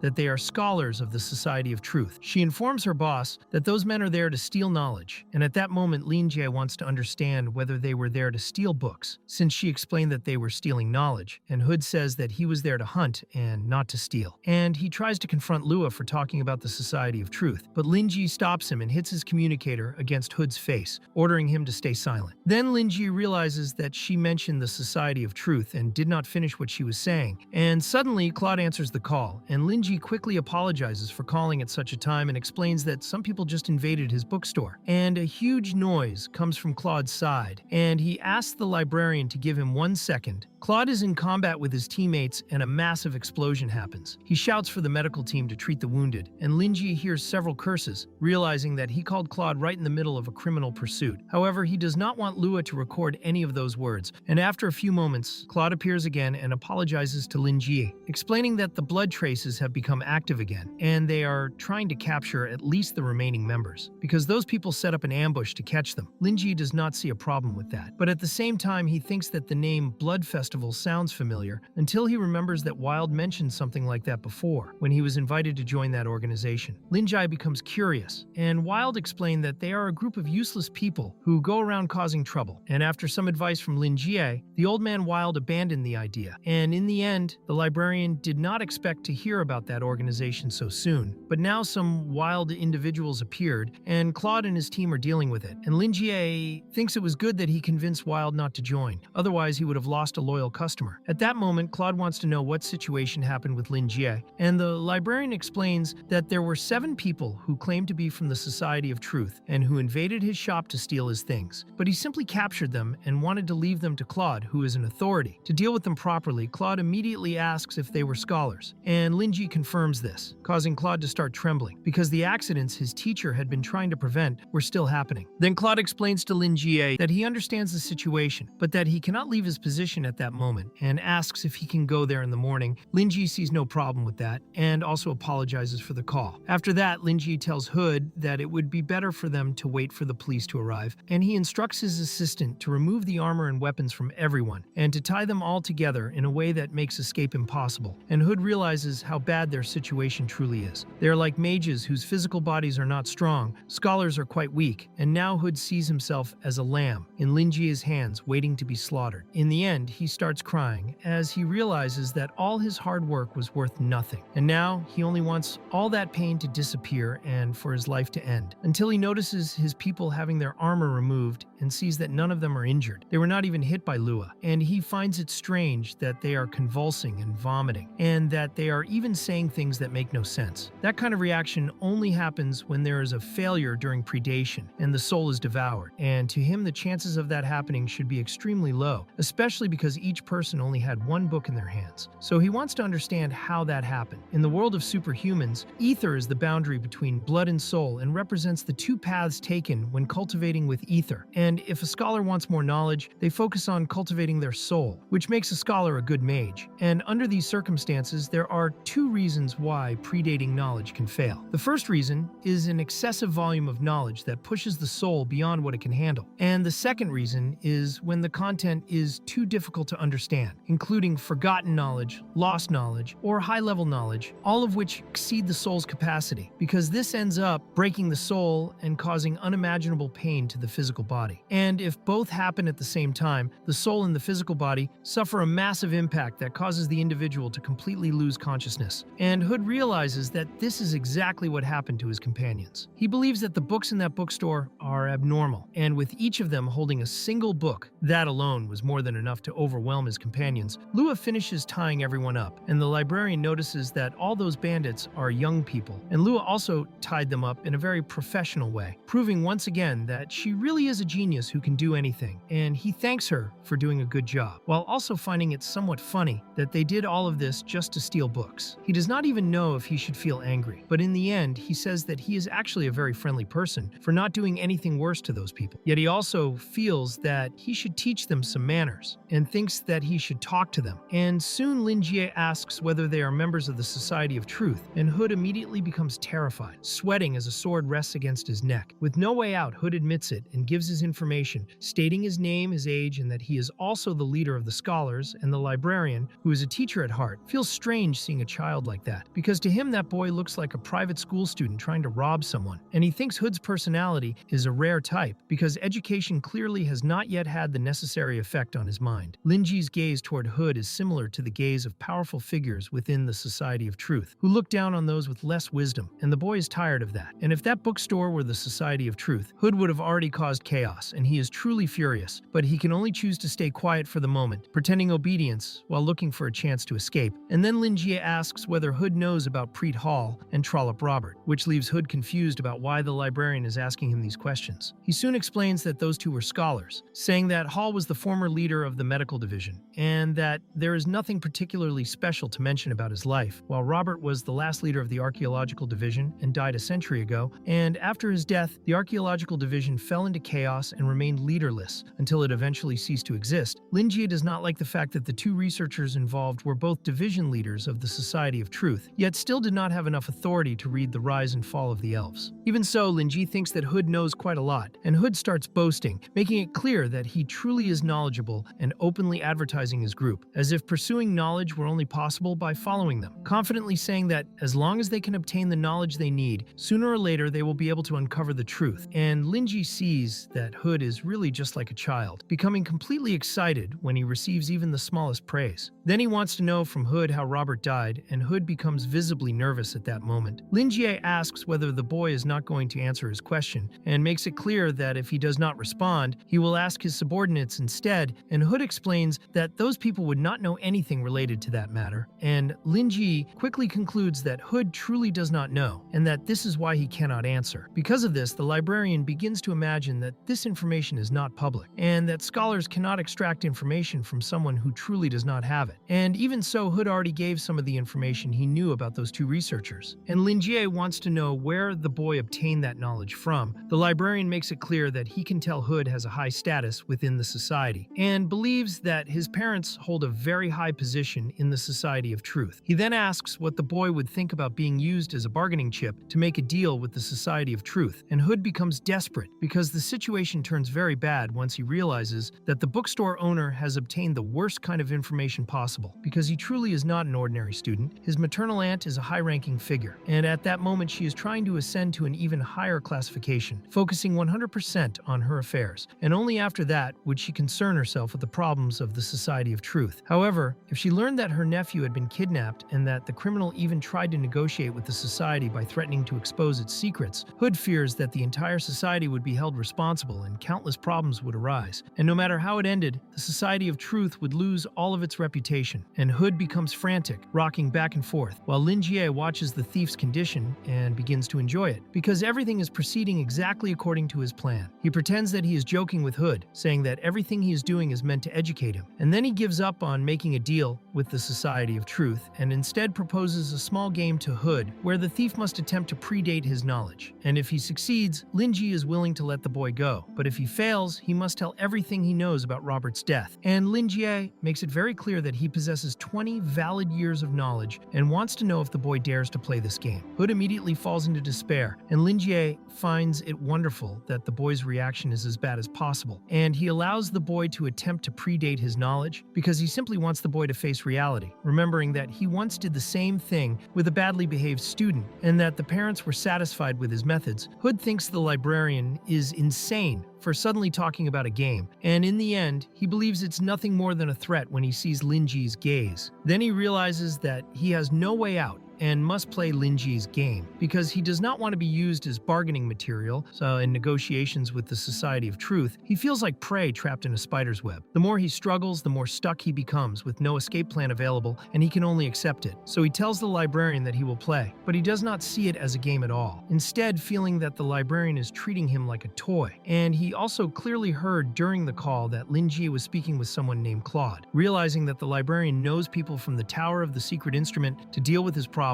that they are scholars of the Society of Truth. She informs her boss that those men are there to steal knowledge, and at that moment Lin Jie wants to understand whether they were there to steal books, since she explained that they were stealing knowledge, and Hood says that he was there to hunt and not to steal. And he tries to confront Lua for talking about the Society of Truth, but Linji stops him and hits his communicator against Hood's face, ordering him to stay silent. Then Linji realizes that she mentioned the Society of Truth and did not finish what she was saying, and suddenly Claude answers the call, and Linji quickly apologizes for calling at such a time and explains that some people just invaded his bookstore. And a huge noise comes from Claude's side, and he asks the librarian to give him 1 second. Claude is in combat with his teammates and a massive explosion happens. He shouts for the medical team to treat the wounded, and Linji hears several curses, realizing that he called Claude right in the middle of a criminal pursuit. However, he does not want Lua to record any of those words, and after a few moments, Claude appears again and apologizes to Linji, explaining that the blood traces have become active again, and they are trying to capture at least the remaining members, because those people set up an ambush to catch them. Linji does not see a problem with that, but at the same time he thinks that the name Blood Festival sounds familiar until he remembers that Wild mentioned something like that before when he was invited to join that organization. Linjai becomes curious, and Wild explained that they are a group of useless people who go around causing trouble, and after some advice from Linjie, the old man Wild abandoned the idea, and in the end, the librarian did not expect to hear about that organization so soon, but now some wild individuals appeared, and Claude and his team are dealing with it, and Linjie thinks it was good that he convinced Wild not to join, otherwise he would have lost a loyal customer. At that moment, Claude wants to know what situation happened with Lin Jie, and the librarian explains that there were 7 people who claimed to be from the Society of Truth and who invaded his shop to steal his things, but he simply captured them and wanted to leave them to Claude, who is an authority. To deal with them properly, Claude immediately asks if they were scholars, and Linji confirms this, causing Claude to start trembling, because the accidents his teacher had been trying to prevent were still happening. Then Claude explains to Lin Jie that he understands the situation, but that he cannot leave his position at that moment, and asks if he can go there in the morning. Linji sees no problem with that, and also apologizes for the call. After that, Linji tells Hood that it would be better for them to wait for the police to arrive, and he instructs his assistant to remove the armor and weapons from everyone, and to tie them all together in a way that makes escape impossible. And Hood realizes how bad their situation truly is. They are like mages whose physical bodies are not strong, scholars are quite weak, and now Hood sees himself as a lamb in Linji's hands waiting to be slaughtered. In the end, he starts crying as he realizes that all his hard work was worth nothing. And now he only wants all that pain to disappear and for his life to end, until he notices his people having their armor removed and sees that none of them are injured. They were not even hit by Lua, and he finds it strange that they are convulsing and vomiting, and that they are even saying things that make no sense. That kind of reaction only happens when there is a failure during predation and the soul is devoured, and to him the chances of that happening should be extremely low, especially because each person only had one book in their hands. So he wants to understand how that happened. In the world of superhumans, ether is the boundary between blood and soul and represents the two paths taken when cultivating with ether. And if a scholar wants more knowledge, they focus on cultivating their soul, which makes a scholar a good mage. And under these circumstances, there are two reasons why predating knowledge can fail. The first reason is an excessive volume of knowledge that pushes the soul beyond what it can handle. And the second reason is when the content is too difficult to understand, including forgotten knowledge, lost knowledge, or high-level knowledge, all of which exceed the soul's capacity, because this ends up breaking the soul and causing unimaginable pain to the physical body. And if both happen at the same time, the soul and the physical body suffer a massive impact that causes the individual to completely lose consciousness. And Hood realizes that this is exactly what happened to his companions. He believes that the books in that bookstore are abnormal, and with each of them holding a single book, that alone was more than enough to overwhelm his companions. Lua finishes tying everyone up, and the librarian notices that all those bandits are young people, and Lua also tied them up in a very professional way, proving once again that she really is a genius who can do anything, and he thanks her for doing a good job, while also finding it somewhat funny that they did all of this just to steal books. He does not even know if he should feel angry, but in the end, he says that he is actually a very friendly person for not doing anything worse to those people. Yet he also feels that he should teach them some manners, and thinks that he should talk to them. And soon Lin Jie asks whether they are members of the Society of Truth, and Hood immediately becomes terrified, sweating as a sword rests against his neck. With no way out, Hood admits it and gives his information, stating his name, his age, and that he is also the leader of the scholars, and the librarian, who is a teacher at heart, feels strange seeing a child like that, because to him that boy looks like a private school student trying to rob someone. And he thinks Hood's personality is a rare type, because education clearly has not yet had the necessary effect on his mind. Lin Ji's gaze toward Hood is similar to the gaze of powerful figures within the Society of Truth, who look down on those with less wisdom, and the boy is tired of that. And if that bookstore were the Society of Truth, Hood would have already caused chaos, and he is truly furious, but he can only choose to stay quiet for the moment, pretending obedience while looking for a chance to escape. And then Lin Jie asks whether Hood knows about Preet Hall and Trollop Robert, which leaves Hood confused about why the librarian is asking him these questions. He soon explains that those two were scholars, saying that Hall was the former leader of the medical division, and that there is nothing particularly special to mention about his life, while Robert was the last leader of the archaeological division and died a century ago, and after his death, the archaeological division fell into chaos and remained leaderless until it eventually ceased to exist. Lin Jie does not like the fact that the two researchers involved were both division leaders of the Society of Truth, yet still did not have enough authority to read the rise and fall of the elves. Even so, Lin Jie thinks that Hood knows quite a lot, and Hood starts boasting, making it clear that he truly is knowledgeable and openly advertising his group, as if pursuing knowledge were only possible by following them, confidently saying that as long as they can obtain the knowledge they need, sooner or later they will be able to uncover the truth. And Lin Jie sees that Hood is really just like a child, becoming completely excited when he receives even the smallest praise. Then he wants to know from Hood how Robert died, and Hood becomes visibly nervous at that moment. Lin Jie asks whether the boy is not going to answer his question, and makes it clear that if he does not respond, he will ask his subordinates instead, and Hood explains that those people would not know anything related to that matter, and Lin Jie quickly concludes that Hood truly does not know, and that this is why he cannot answer. Because of this, the librarian begins to imagine that this information is not public, and that scholars cannot extract information from someone who truly does not have it. And even so, Hood already gave some of the information he knew about those two researchers, and Lin Jie wants to know where the boy obtained that knowledge from. The librarian makes it clear that he can tell Hood has a high status within the society, and believes that his parents hold a very high position in the Society of Truth. He then asks what the boy would think about being used as a bargaining chip to make a deal with the Society of Truth, and Hood becomes desperate because the situation turns very bad once he realizes that the bookstore owner has obtained the worst kind of information possible, because he truly is not an ordinary student. His maternal aunt is a high-ranking figure, and at that moment she is trying to ascend to an even higher classification, focusing 100% on her affairs, and only after that would she concern herself with the problems of of the Society of Truth. However, if she learned that her nephew had been kidnapped and that the criminal even tried to negotiate with the society by threatening to expose its secrets, Hood fears that the entire society would be held responsible and countless problems would arise. And no matter how it ended, the Society of Truth would lose all of its reputation, and Hood becomes frantic, rocking back and forth, while Lin Jie watches the thief's condition and begins to enjoy it, because everything is proceeding exactly according to his plan. He pretends that he is joking with Hood, saying that everything he is doing is meant to educate him, and then he gives up on making a deal with the Society of Truth and instead proposes a small game to Hood where the thief must attempt to predate his knowledge. And if he succeeds, Lin Jie is willing to let the boy go, but if he fails, he must tell everything he knows about Robert's death. And Lin Jie makes it very clear that he possesses 20 valid years of knowledge and wants to know if the boy dares to play this game. Hood immediately falls into despair, and Lin Jie finds it wonderful that the boy's reaction is as bad as possible, and he allows the boy to attempt to predate his knowledge because he simply wants the boy to face reality, remembering that he once did the same thing with a badly behaved student and that the parents were satisfied with his methods. Hood thinks the librarian is insane for suddenly talking about a game, and in the end, he believes it's nothing more than a threat when he sees Lin Jie's gaze. Then he realizes that he has no way out and must play Lin Jie's game, because he does not want to be used as bargaining material, so in negotiations with the Society of Truth, he feels like prey trapped in a spider's web. The more he struggles, the more stuck he becomes, with no escape plan available, and he can only accept it. So he tells the librarian that he will play, but he does not see it as a game at all, instead feeling that the librarian is treating him like a toy. And he also clearly heard during the call that Lin Jie was speaking with someone named Claude, realizing that the librarian knows people from the Tower of the Secret Instrument to deal with his problems,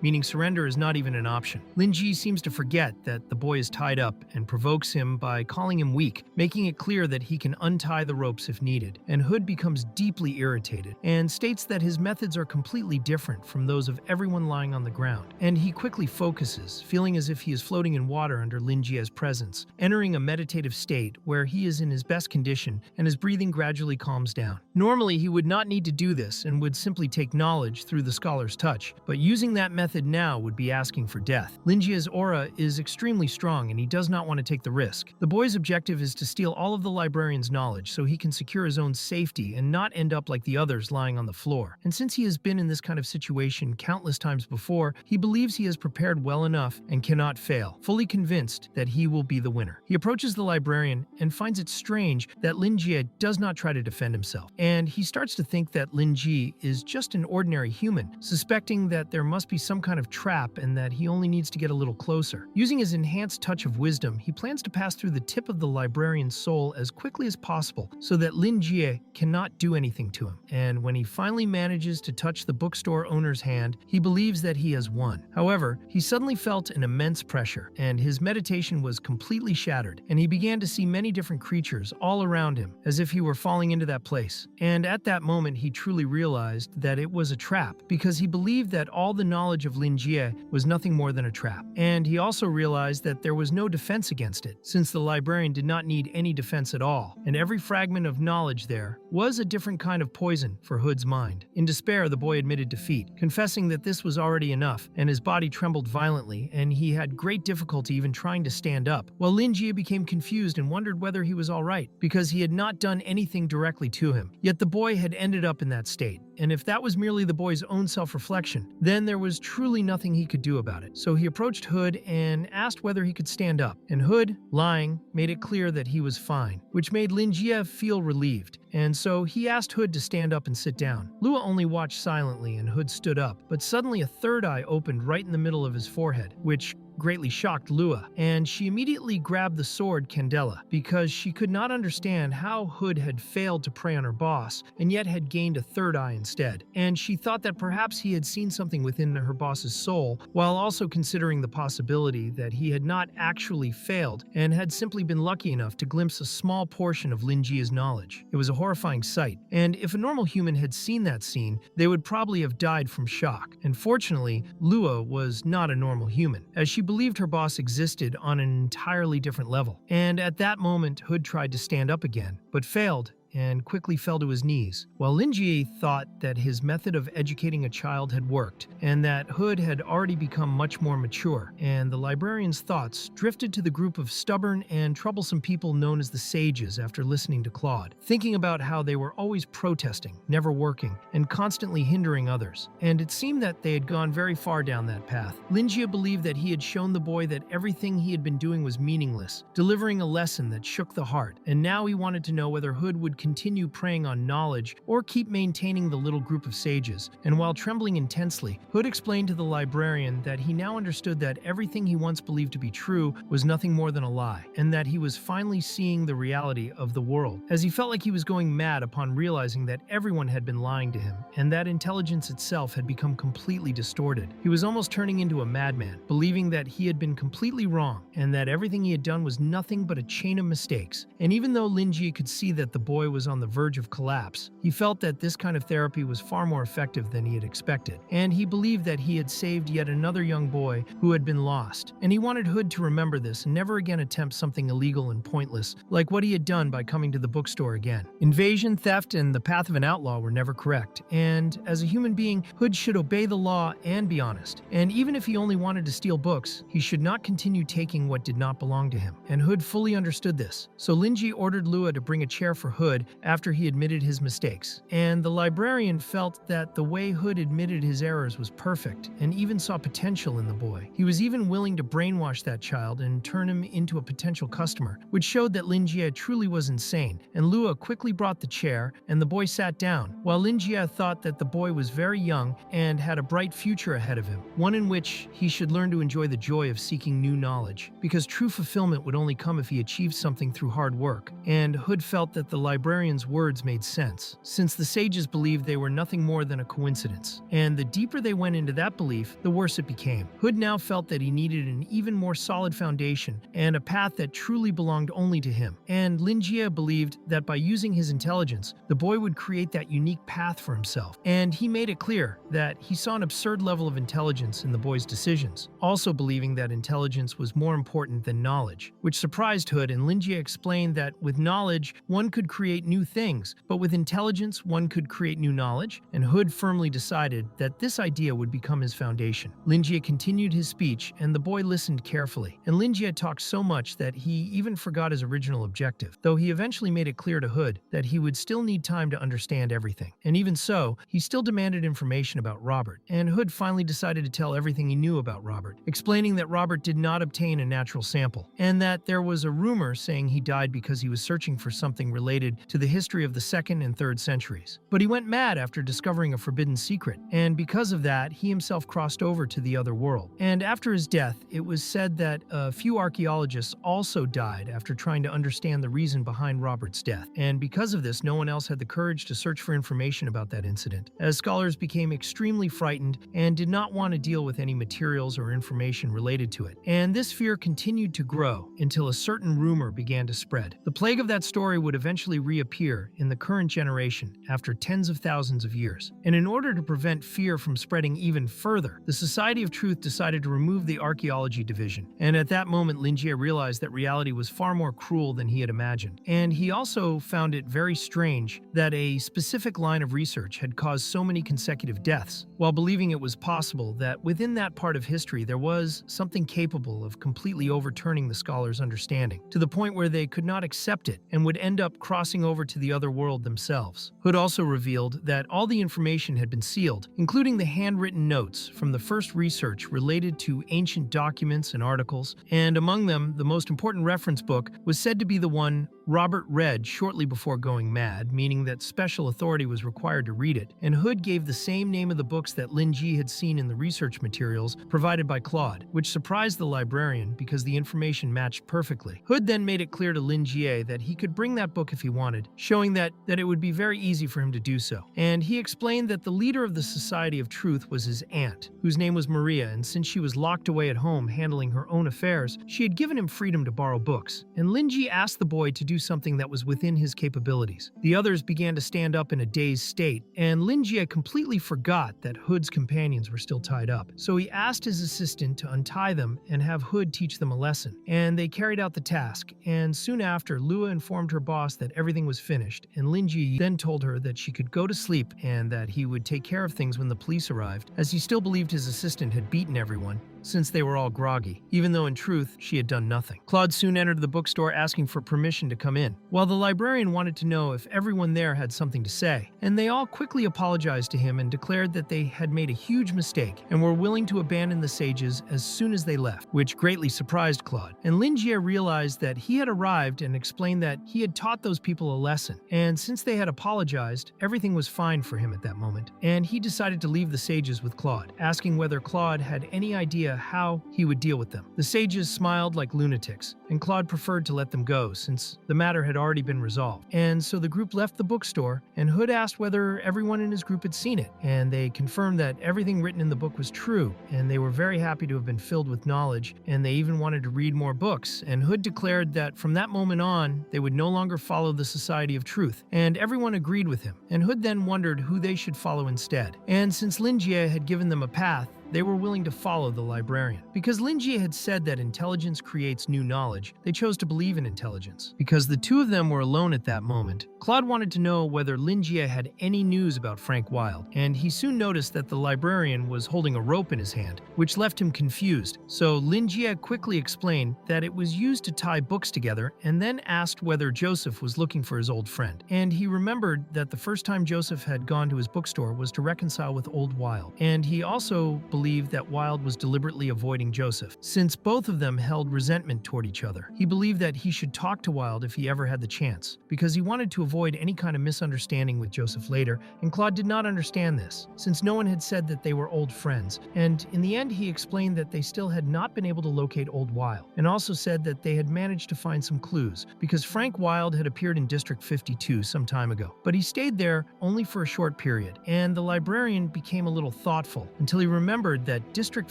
meaning surrender is not even an option. Lin Jie seems to forget that the boy is tied up and provokes him by calling him weak, making it clear that he can untie the ropes if needed. And Hood becomes deeply irritated and states that his methods are completely different from those of everyone lying on the ground. And he quickly focuses, feeling as if he is floating in water under Lin Jie's presence, entering a meditative state where he is in his best condition and his breathing gradually calms down. Normally, he would not need to do this and would simply take knowledge through the scholar's touch, but using that method now would be asking for death. Lin Jie's aura is extremely strong and he does not want to take the risk. The boy's objective is to steal all of the librarian's knowledge so he can secure his own safety and not end up like the others lying on the floor. And since he has been in this kind of situation countless times before, he believes he has prepared well enough and cannot fail, fully convinced that he will be the winner. He approaches the librarian and finds it strange that Lin Jie does not try to defend himself. And he starts to think that Lin Jie is just an ordinary human, suspecting that there must be some kind of trap and that he only needs to get a little closer. Using his enhanced touch of wisdom, he plans to pass through the tip of the librarian's soul as quickly as possible so that Lin Jie cannot do anything to him. And when he finally manages to touch the bookstore owner's hand, he believes that he has won. However, he suddenly felt an immense pressure, and his meditation was completely shattered, and he began to see many different creatures all around him, as if he were falling into that place. And at that moment, he truly realized that it was a trap, because he believed that all the knowledge of Lin Jie was nothing more than a trap. And he also realized that there was no defense against it, since the librarian did not need any defense at all, and every fragment of knowledge there was a different kind of poison for Hood's mind. In despair, the boy admitted defeat, confessing that this was already enough, and his body trembled violently, and he had great difficulty even trying to stand up, while Lin Jie became confused and wondered whether he was alright, because he had not done anything directly to him. Yet the boy had ended up in that state, and if that was merely the boy's own self-reflection, then there was truly nothing he could do about it. So he approached Hood and asked whether he could stand up, and Hood, lying, made it clear that he was fine, which made Lin Jie feel relieved, and so he asked Hood to stand up and sit down. Lua only watched silently and Hood stood up, but suddenly a third eye opened right in the middle of his forehead, which greatly shocked Lua, and she immediately grabbed the sword Candela because she could not understand how Hood had failed to prey on her boss and yet had gained a third eye instead. And she thought that perhaps he had seen something within her boss's soul, while also considering the possibility that he had not actually failed and had simply been lucky enough to glimpse a small portion of Lin Jie's knowledge. It was a horrifying sight, and if a normal human had seen that scene, they would probably have died from shock. And fortunately, Lua was not a normal human, as she believed her boss existed on an entirely different level. And at that moment, Hood tried to stand up again, but failed, and quickly fell to his knees. While Linjie thought that his method of educating a child had worked, and that Hood had already become much more mature, and the librarian's thoughts drifted to the group of stubborn and troublesome people known as the Sages after listening to Claude, thinking about how they were always protesting, never working, and constantly hindering others. And it seemed that they had gone very far down that path. Linjie believed that he had shown the boy that everything he had been doing was meaningless, delivering a lesson that shook the heart, and now he wanted to know whether Hood would continue preying on knowledge or keep maintaining the little group of sages. And while trembling intensely, Hood explained to the librarian that he now understood that everything he once believed to be true was nothing more than a lie, and that he was finally seeing the reality of the world, as he felt like he was going mad upon realizing that everyone had been lying to him, and that intelligence itself had become completely distorted. He was almost turning into a madman, believing that he had been completely wrong, and that everything he had done was nothing but a chain of mistakes. And even though Linjie could see that the boy was on the verge of collapse, he felt that this kind of therapy was far more effective than he had expected, and he believed that he had saved yet another young boy who had been lost. And he wanted Hood to remember this and never again attempt something illegal and pointless, like what he had done by coming to the bookstore again. Invasion, theft, and the path of an outlaw were never correct, and as a human being, Hood should obey the law and be honest. And even if he only wanted to steal books, he should not continue taking what did not belong to him. And Hood fully understood this. So Linjie ordered Lua to bring a chair for Hood after he admitted his mistakes. And the librarian felt that the way Hood admitted his errors was perfect, and even saw potential in the boy. He was even willing to brainwash that child and turn him into a potential customer, which showed that Linjie truly was insane. And Lua quickly brought the chair, and the boy sat down, while Linjie thought that the boy was very young and had a bright future ahead of him, one in which he should learn to enjoy the joy of seeking new knowledge, because true fulfillment would only come if he achieved something through hard work. And Hood felt that the librarian's words made sense, since the sages believed they were nothing more than a coincidence. And the deeper they went into that belief, the worse it became. Hood now felt that he needed an even more solid foundation and a path that truly belonged only to him. And Linjie believed that by using his intelligence, the boy would create that unique path for himself. And he made it clear that he saw an absurd level of intelligence in the boy's decisions, also believing that intelligence was more important than knowledge, which surprised Hood. And Linjie explained that with knowledge, one could create new things, but with intelligence, one could create new knowledge, and Hood firmly decided that this idea would become his foundation. Linjie continued his speech, and the boy listened carefully. And Linjie talked so much that he even forgot his original objective, though he eventually made it clear to Hood that he would still need time to understand everything. And even so, he still demanded information about Robert, and Hood finally decided to tell everything he knew about Robert, explaining that Robert did not obtain a natural sample, and that there was a rumor saying he died because he was searching for something related to the history of the 2nd and 3rd centuries. But he went mad after discovering a forbidden secret, and because of that, he himself crossed over to the other world. And after his death, it was said that a few archaeologists also died after trying to understand the reason behind Robert's death. And because of this, no one else had the courage to search for information about that incident, as scholars became extremely frightened and did not want to deal with any materials or information related to it. And this fear continued to grow until a certain rumor began to spread. The plague of that story would eventually reappear in the current generation after tens of thousands of years. And in order to prevent fear from spreading even further, the Society of Truth decided to remove the archaeology division. And at that moment, Linjie realized that reality was far more cruel than he had imagined. And he also found it very strange that a specific line of research had caused so many consecutive deaths, while believing it was possible that within that part of history there was something capable of completely overturning the scholars' understanding, to the point where they could not accept it and would end up crossing over to the other world themselves. Hood also revealed that all the information had been sealed, including the handwritten notes from the first research related to ancient documents and articles, and among them, the most important reference book was said to be the one Robert read shortly before going mad, meaning that special authority was required to read it, and Hood gave the same name of the books that Linjie had seen in the research materials provided by Claude, which surprised the librarian because the information matched perfectly. Hood then made it clear to Linjie that he could bring that book if he wanted, showing that it would be very easy for him to do so. And he explained that the leader of the Society of Truth was his aunt, whose name was Maria, and since she was locked away at home handling her own affairs, she had given him freedom to borrow books. And Linjie asked the boy to do something that was within his capabilities. The others began to stand up in a dazed state, and Linjie completely forgot that Hood's companions were still tied up. So he asked his assistant to untie them and have Hood teach them a lesson. And they carried out the task, and soon after, Lua informed her boss that everything was finished, and Lin Jie then told her that she could go to sleep and that he would take care of things when the police arrived, as he still believed his assistant had beaten everyone, since they were all groggy, even though in truth she had done nothing. Claude soon entered the bookstore asking for permission to come in, while the librarian wanted to know if everyone there had something to say, and they all quickly apologized to him and declared that they had made a huge mistake and were willing to abandon the sages as soon as they left, which greatly surprised Claude. And Lin Jie realized that he had arrived and explained that he had taught those people a lesson, and since they had apologized, everything was fine for him at that moment, and he decided to leave the sages with Claude, asking whether Claude had any idea how he would deal with them. The sages smiled like lunatics, and Claude preferred to let them go since the matter had already been resolved. And so the group left the bookstore, and Hood asked whether everyone in his group had seen it, and they confirmed that everything written in the book was true, and they were very happy to have been filled with knowledge, and they even wanted to read more books. And Hood declared that from that moment on, they would no longer follow the Society of Truth, and everyone agreed with him. And Hood then wondered who they should follow instead. And since Lin Jie had given them a path, they were willing to follow the librarian. Because Lin Jie had said that intelligence creates new knowledge, they chose to believe in intelligence. Because the two of them were alone at that moment, Claude wanted to know whether Lin Jie had any news about Frank Wilde, and he soon noticed that the librarian was holding a rope in his hand, which left him confused. So Lin Jie quickly explained that it was used to tie books together, and then asked whether Joseph was looking for his old friend. And he remembered that the first time Joseph had gone to his bookstore was to reconcile with old Wilde, and he also believed that Wilde was deliberately avoiding Joseph, since both of them held resentment toward each other. He believed that he should talk to Wilde if he ever had the chance, because he wanted to avoid any kind of misunderstanding with Joseph later, and Claude did not understand this, since no one had said that they were old friends, and in the end he explained that they still had not been able to locate old Wilde, and also said that they had managed to find some clues, because Frank Wilde had appeared in District 52 some time ago, but he stayed there only for a short period, and the librarian became a little thoughtful until he remembered that District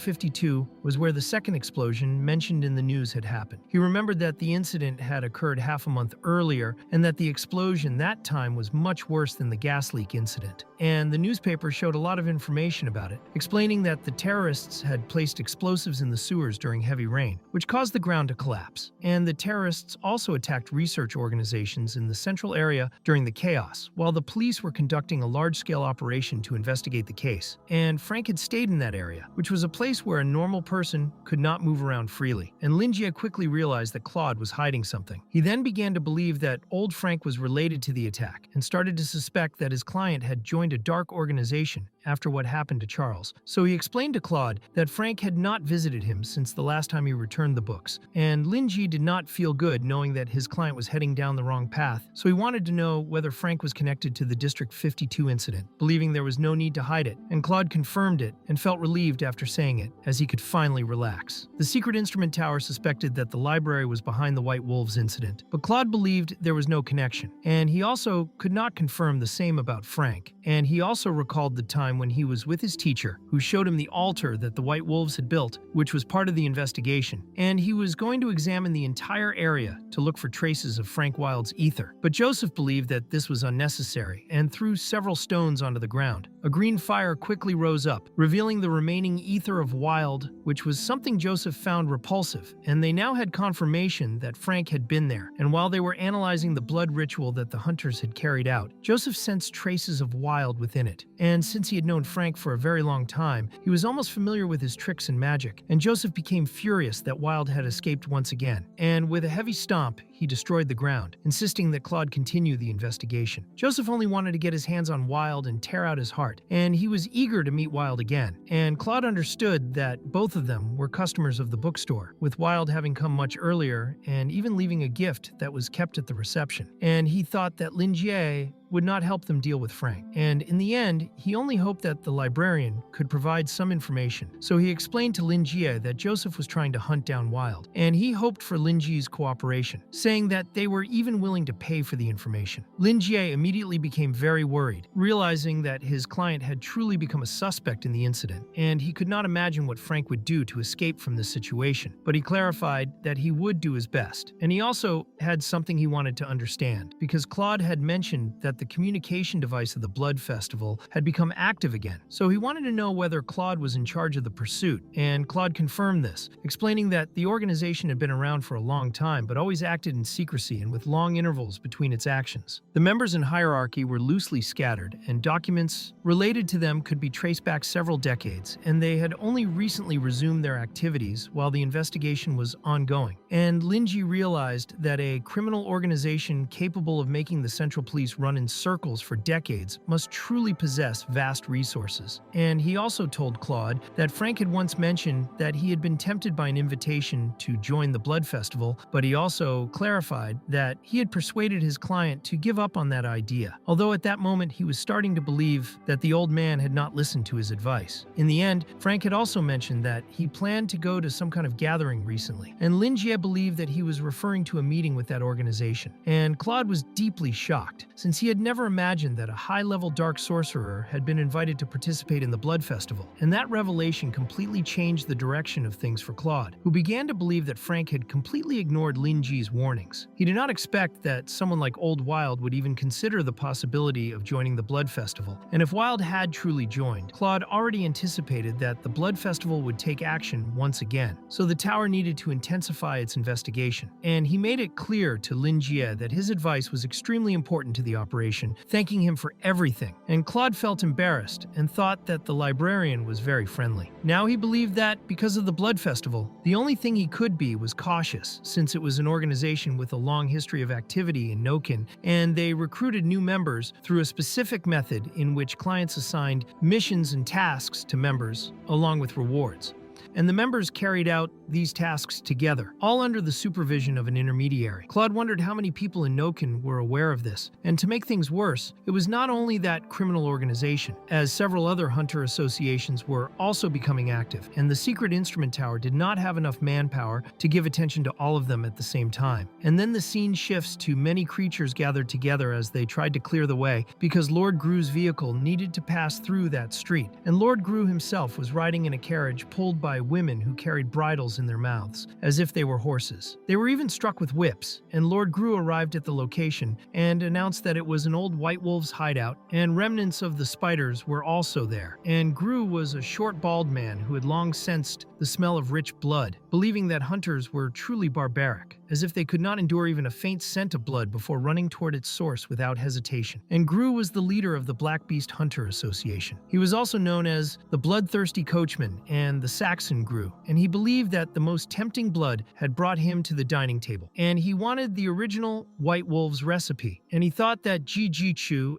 52 was where the second explosion mentioned in the news had happened. He remembered that the incident had occurred half a month earlier, and that the explosion that time was much worse than the gas leak incident. And the newspaper showed a lot of information about it, explaining that the terrorists had placed explosives in the sewers during heavy rain, which caused the ground to collapse. And the terrorists also attacked research organizations in the central area during the chaos, while the police were conducting a large-scale operation to investigate the case. And Frank had stayed in that area, which was a place where a normal person could not move around freely. And Lin Jie quickly realized that Claude was hiding something. He then began to believe that old Frank was related to the attack, and started to suspect that his client had joined a dark organization after what happened to Charles. So he explained to Claude that Frank had not visited him since the last time he returned the books, and Lin Jie did not feel good knowing that his client was heading down the wrong path, so he wanted to know whether Frank was connected to the District 52 incident, believing there was no need to hide it, and Claude confirmed it and felt relieved after saying it, as he could finally relax. The secret instrument tower suspected that the library was behind the White Wolves incident, but Claude believed there was no connection, and he also could not confirm the same about Frank, and he also recalled the time when he was with his teacher, who showed him the altar that the White Wolves had built, which was part of the investigation, and he was going to examine the entire area to look for traces of Frank Wilde's ether. But Joseph believed that this was unnecessary, and threw several stones onto the ground. A green fire quickly rose up, revealing the remaining ether of Wilde, which was something Joseph found repulsive, and they now had confirmation that Frank had been there. And while they were analyzing the blood ritual that the hunters had carried out, Joseph sensed traces of Wilde within it. And since he had known Frank for a very long time, he was almost familiar with his tricks and magic, and Joseph became furious that Wilde had escaped once again. And with a heavy stomp, he destroyed the ground, insisting that Claude continue the investigation. Joseph only wanted to get his hands on Wilde and tear out his heart, and he was eager to meet Wilde again. And Claude understood that both of them were customers of the bookstore, with Wilde having come much earlier and even leaving a gift that was kept at the reception. And he thought that Lin Jie would not help them deal with Frank. And in the end, he only hoped that the librarian could provide some information. So he explained to Lin Jie that Joseph was trying to hunt down Wilde, and he hoped for Lin Jie's cooperation, saying that they were even willing to pay for the information. Lin Jie immediately became very worried, realizing that his client had truly become a suspect in the incident, and he could not imagine what Frank would do to escape from this situation. But he clarified that he would do his best. And he also had something he wanted to understand, because Claude had mentioned that that the communication device of the Blood Festival had become active again, so he wanted to know whether Claude was in charge of the pursuit, and Claude confirmed this, explaining that the organization had been around for a long time but always acted in secrecy and with long intervals between its actions. The members in hierarchy were loosely scattered, and documents related to them could be traced back several decades, and they had only recently resumed their activities while the investigation was ongoing. And Linji realized that a criminal organization capable of making the Central Police run in circles for decades must truly possess vast resources. And he also told Claude that Frank had once mentioned that he had been tempted by an invitation to join the Blood Festival, but he also clarified that he had persuaded his client to give up on that idea, although at that moment he was starting to believe that the old man had not listened to his advice. In the end, Frank had also mentioned that he planned to go to some kind of gathering recently, and Linjie believed that he was referring to a meeting with that organization. And Claude was deeply shocked, since he had never imagined that a high-level dark sorcerer had been invited to participate in the Blood Festival, and that revelation completely changed the direction of things for Claude, who began to believe that Frank had completely ignored Linji's warnings. He did not expect that someone like Old Wild would even consider the possibility of joining the Blood Festival, and if Wild had truly joined, Claude already anticipated that the Blood Festival would take action once again, so the tower needed to intensify its investigation. And he made it clear to Linjie that his advice was extremely important to the operation, thanking him for everything, and Claude felt embarrassed and thought that the librarian was very friendly. Now he believed that, because of the Blood Festival, the only thing he could be was cautious, since it was an organization with a long history of activity in Noken, and they recruited new members through a specific method in which clients assigned missions and tasks to members, along with rewards. And the members carried out these tasks together, all under the supervision of an intermediary. Claude wondered how many people in Noken were aware of this, and to make things worse, it was not only that criminal organization, as several other hunter associations were also becoming active, and the secret instrument tower did not have enough manpower to give attention to all of them at the same time. And then the scene shifts to many creatures gathered together as they tried to clear the way, because Lord Gru's vehicle needed to pass through that street, and Lord Gru himself was riding in a carriage pulled by women who carried bridles in their mouths, as if they were horses. They were even struck with whips, and Lord Gru arrived at the location and announced that it was an old White Wolf's hideout, and remnants of the spiders were also there. And Gru was a short, bald man who had long sensed the smell of rich blood, believing that hunters were truly barbaric, as if they could not endure even a faint scent of blood before running toward its source without hesitation. And Gru was the leader of the Black Beast Hunter Association. He was also known as the Bloodthirsty Coachman and the Saxon Gru, and he believed that the most tempting blood had brought him to the dining table, and he wanted the original White Wolf's recipe, and he thought that Ji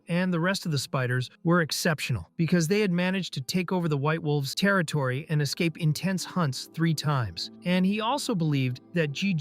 and the rest of the spiders were exceptional, because they had managed to take over the White Wolf's territory and escape intense hunts 3 times. And he also believed that Ji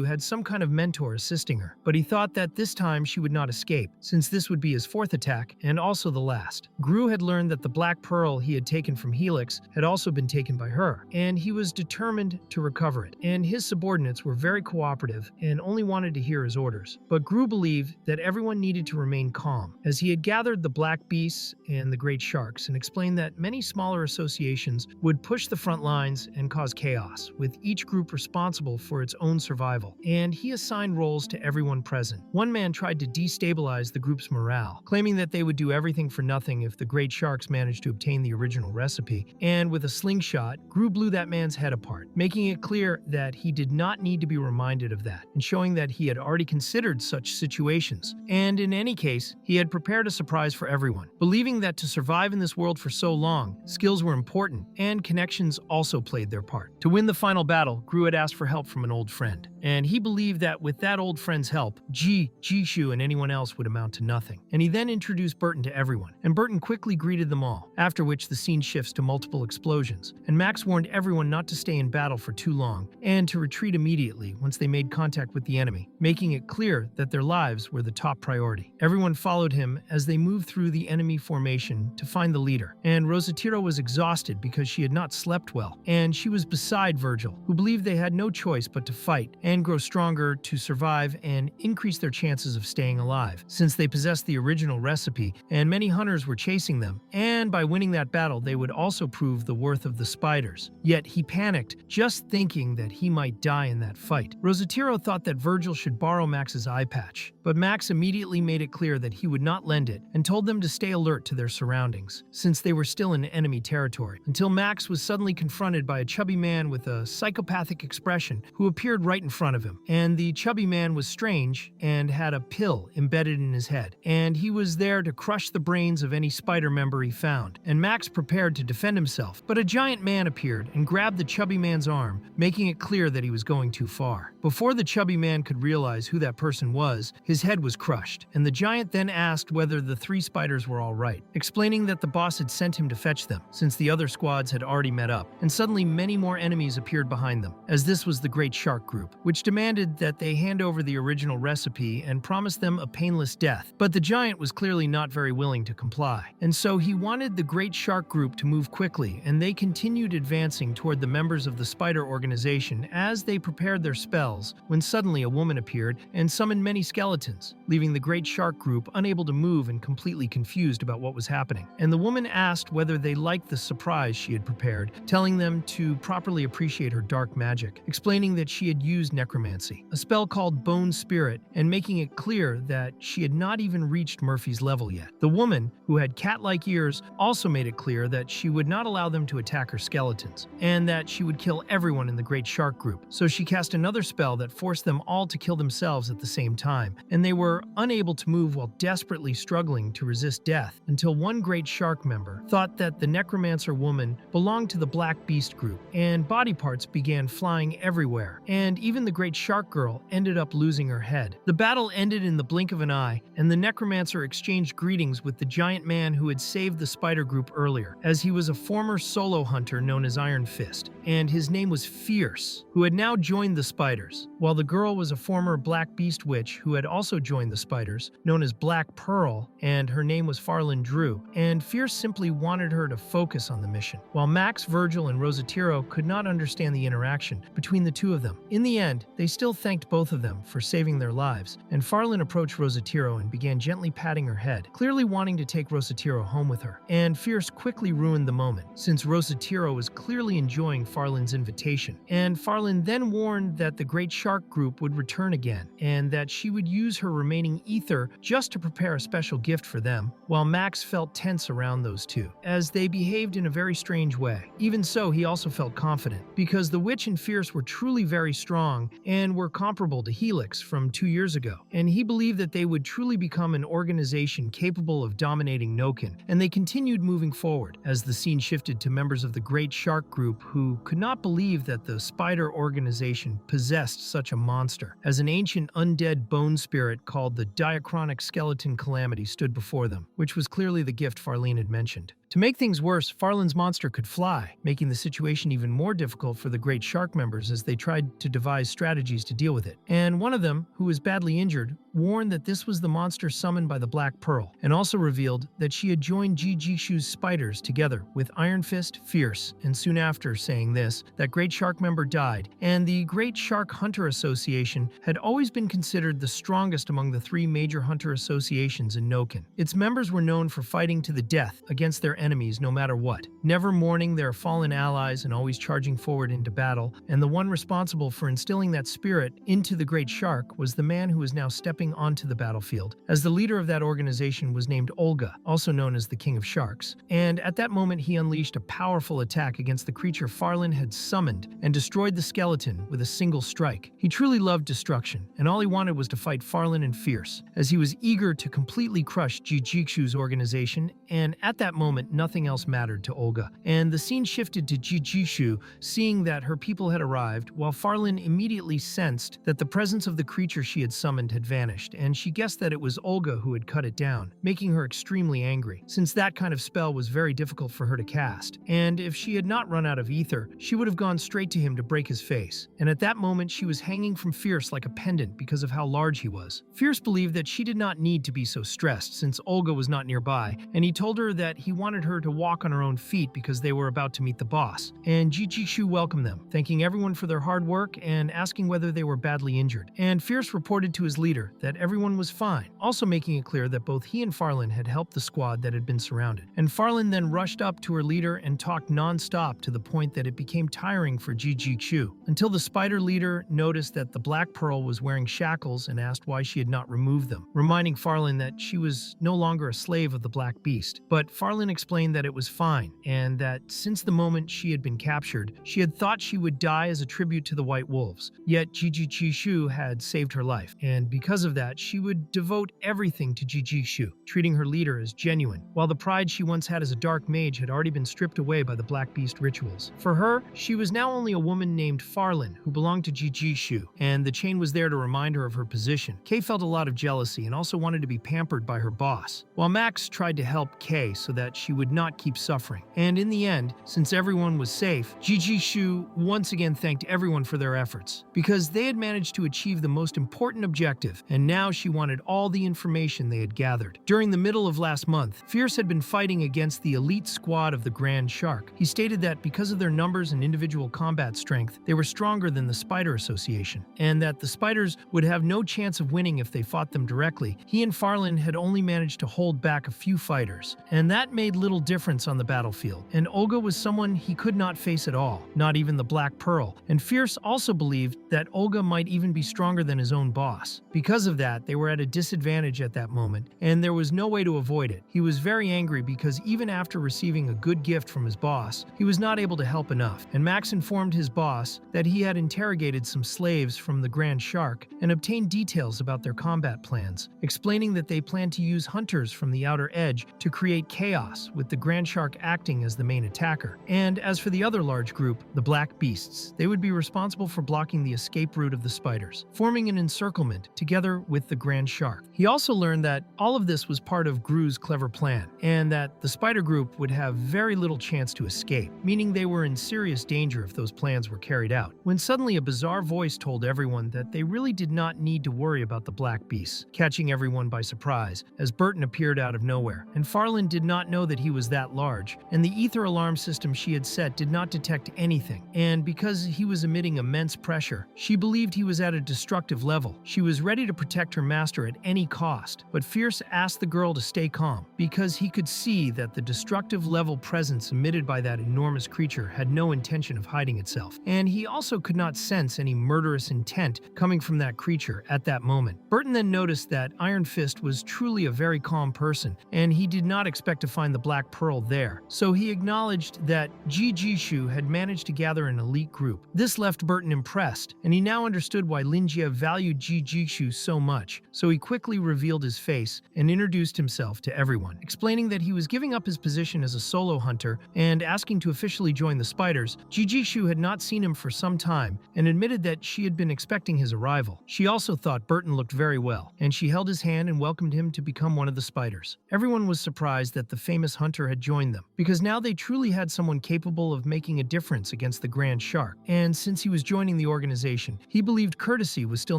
had some kind of mentor assisting her, but he thought that this time she would not escape, since this would be his 4th attack, and also the last. Gru had learned that the Black Pearl he had taken from Helix had also been taken by her, and he was determined to recover it, and his subordinates were very cooperative and only wanted to hear his orders. But Gru believed that everyone needed to remain calm, as he had gathered the Black Beasts and the Great Sharks and explained that many smaller associations would push the front lines and cause chaos, with each group responsible for its own survival, and he assigned roles to everyone present. One man tried to destabilize the group's morale, claiming that they would do everything for nothing if the Great Sharks managed to obtain the original recipe, and with a slingshot, Gru blew that man's head apart, making it clear that he did not need to be reminded of that, and showing that he had already considered such situations. And in any case, he had prepared a surprise for everyone, believing that to survive in this world for so long, skills were important, and connections also played their part. To win the final battle, Gru had asked for help from an old friend, and he believed that with that old friend's help, Jishu and anyone else would amount to nothing. And he then introduced Burton to everyone, and Burton quickly greeted them all, after which the scene shifts to multiple explosions, and Max warned everyone not to stay in battle for too long, and to retreat immediately once they made contact with the enemy, making it clear that their lives were the top priority. Everyone followed him as they moved through the enemy formation to find the leader, and Rosatiro was exhausted because she had not slept well, and she was beside Virgil, who believed they had no choice but to fight and grow stronger to survive and increase their chances of staying alive, since they possessed the original recipe and many hunters were chasing them, and by winning that battle they would also prove the worth of the spiders. Yet he panicked, just thinking that he might die in that fight. Rosatiro thought that Virgil should borrow Max's eye patch, but but Max immediately made it clear that he would not lend it and told them to stay alert to their surroundings, since they were still in enemy territory, until Max was suddenly confronted by a chubby man with a psychopathic expression who appeared right in front of him. And the chubby man was strange and had a pill embedded in his head, and he was there to crush the brains of any spider member he found. And Max prepared to defend himself, but a giant man appeared and grabbed the chubby man's arm, making it clear that he was going too far. Before the chubby man could realize who that person was, his head was crushed, and the giant then asked whether the three spiders were all right, explaining that the boss had sent him to fetch them, since the other squads had already met up, and suddenly many more enemies appeared behind them, as this was the Great Shark Group, which demanded that they hand over the original recipe and promised them a painless death. But the giant was clearly not very willing to comply, and so he wanted the Great Shark Group to move quickly, and they continued advancing toward the members of the spider organization as they prepared their spells, when suddenly a woman appeared and summoned many skeletons, leaving the Great Shark Group unable to move and completely confused about what was happening. And the woman asked whether they liked the surprise she had prepared, telling them to properly appreciate her dark magic, explaining that she had used necromancy, a spell called Bone Spirit, and making it clear that she had not even reached Murphy's level yet. The woman, who had cat-like ears, also made it clear that she would not allow them to attack her skeletons, and that she would kill everyone in the Great Shark Group. So she cast another spell that forced them all to kill themselves at the same time, and they were unable to move while desperately struggling to resist death, until one Great Shark member thought that the necromancer woman belonged to the Black Beast Group, and body parts began flying everywhere, and even the Great Shark Girl ended up losing her head. The battle ended in the blink of an eye, and the necromancer exchanged greetings with the giant man who had saved the spider group earlier, as he was a former solo hunter known as Iron Fist, and his name was Fierce, who had now joined the spiders, while the girl was a former Black Beast witch who had also joined the spiders, known as Black Pearl, and her name was Farlin Drew, and Fierce simply wanted her to focus on the mission, while Max, Virgil, and Rosatiro could not understand the interaction between the two of them. In the end, they still thanked both of them for saving their lives, and Farlin approached Rosatiro and began gently patting her head, clearly wanting to take Rosatiro home with her. And Fierce quickly ruined the moment, since Rosatiro was clearly enjoying Farlin's invitation, and Farlin then warned that the Great Shark Group would return again, and that she would use her remaining ether just to prepare a special gift for them, while Max felt tense around those two, as they behaved in a very strange way. Even so, he also felt confident, because the Witch and Fierce were truly very strong and were comparable to Helix from 2 years ago, and he believed that they would truly become an organization capable of dominating Noken, and they continued moving forward, as the scene shifted to members of the Great Shark Group who could not believe that the spider organization possessed such a monster, as an ancient undead bone spirit called the Diachronic Skeleton Calamity stood before them, which was clearly the gift Farlene had mentioned. To make things worse, Farlin's monster could fly, making the situation even more difficult for the Great Shark members as they tried to devise strategies to deal with it. And one of them, who was badly injured, warned that this was the monster summoned by the Black Pearl, and also revealed that she had joined Jijishu's spiders together with Iron Fist, Fierce, and soon after saying this, that Great Shark member died, and the Great Shark Hunter Association had always been considered the strongest among the 3 major hunter associations in Noken. Its members were known for fighting to the death against their enemies no matter what, never mourning their fallen allies and always charging forward into battle, and the one responsible for instilling that spirit into the Great Shark was the man who was now stepping onto the battlefield, as the leader of that organization was named Olga, also known as the King of Sharks, and at that moment he unleashed a powerful attack against the creature Farlin had summoned and destroyed the skeleton with a single strike. He truly loved destruction, and all he wanted was to fight Farlin and Fierce, as he was eager to completely crush Jijishu's organization, and at that moment nothing else mattered to Olga, and the scene shifted to Jijishu, seeing that her people had arrived, while Farlin immediately sensed that the presence of the creature she had summoned had vanished, and she guessed that it was Olga who had cut it down, making her extremely angry, since that kind of spell was very difficult for her to cast, and if she had not run out of ether, she would have gone straight to him to break his face, and at that moment she was hanging from Fierce like a pendant because of how large he was. Fierce believed that she did not need to be so stressed since Olga was not nearby, and he told her that he wanted wanted her to walk on her own feet because they were about to meet the boss. And Jijishu welcomed them, thanking everyone for their hard work and asking whether they were badly injured. And Fierce reported to his leader that everyone was fine, also making it clear that both he and Farlin had helped the squad that had been surrounded. And Farlin then rushed up to her leader and talked non-stop to the point that it became tiring for Jijishu, until the spider leader noticed that the Black Pearl was wearing shackles and asked why she had not removed them, reminding Farlin that she was no longer a slave of the Black Beast. But Farlin explained that it was fine, and that since the moment she had been captured, she had thought she would die as a tribute to the White Wolves. Yet Jijishu had saved her life, and because of that, she would devote everything to Jijishu, treating her leader as genuine, while the pride she once had as a dark mage had already been stripped away by the Black Beast rituals. For her, she was now only a woman named Farlin, who belonged to Jijishu, and the chain was there to remind her of her position. Kay felt a lot of jealousy and also wanted to be pampered by her boss, while Max tried to help Kay so that she would not keep suffering. And in the end, since everyone was safe, Jijishu once again thanked everyone for their efforts, because they had managed to achieve the most important objective, and now she wanted all the information they had gathered. During the middle of last month, Fierce had been fighting against the elite squad of the Grand Shark. He stated that because of their numbers and individual combat strength, they were stronger than the Spider Association, and that the Spiders would have no chance of winning if they fought them directly. He and Farlin had only managed to hold back a few fighters, and that made little difference on the battlefield. And Olga was someone he could not face at all, not even the Black Pearl. And Fierce also believed that Olga might even be stronger than his own boss. Because of that, they were at a disadvantage at that moment, and there was no way to avoid it. He was very angry because even after receiving a good gift from his boss, he was not able to help enough. And Max informed his boss that he had interrogated some slaves from the Grand Shark and obtained details about their combat plans, explaining that they planned to use hunters from the outer edge to create chaos, with the Grand Shark acting as the main attacker. And as for the other large group, the Black Beasts, they would be responsible for blocking the escape route of the spiders, forming an encirclement together with the Grand Shark. He also learned that all of this was part of Gru's clever plan, and that the spider group would have very little chance to escape, meaning they were in serious danger if those plans were carried out. When suddenly a bizarre voice told everyone that they really did not need to worry about the Black Beasts, catching everyone by surprise, as Burton appeared out of nowhere. And Farlin did not know that he was that large, and the ether alarm system she had set did not detect anything. And because he was emitting immense pressure, she believed he was at a destructive level. She was ready to protect her master at any cost, but Fierce asked the girl to stay calm, because he could see that the destructive level presence emitted by that enormous creature had no intention of hiding itself. And he also could not sense any murderous intent coming from that creature at that moment. Burton then noticed that Iron Fist was truly a very calm person, and he did not expect to find the Black Pearl there. So he acknowledged that Jijishu had managed to gather an elite group. This left Burton impressed, and he now understood why Linjia valued Jijishu so much. So he quickly revealed his face and introduced himself to everyone, explaining that he was giving up his position as a solo hunter and asking to officially join the Spiders. Jijishu had not seen him for some time and admitted that she had been expecting his arrival. She also thought Burton looked very well, and she held his hand and welcomed him to become one of the Spiders. Everyone was surprised that the famous hunter had joined them, because now they truly had someone capable of making a difference against the Grand Shark. And since he was joining the organization, he believed courtesy was still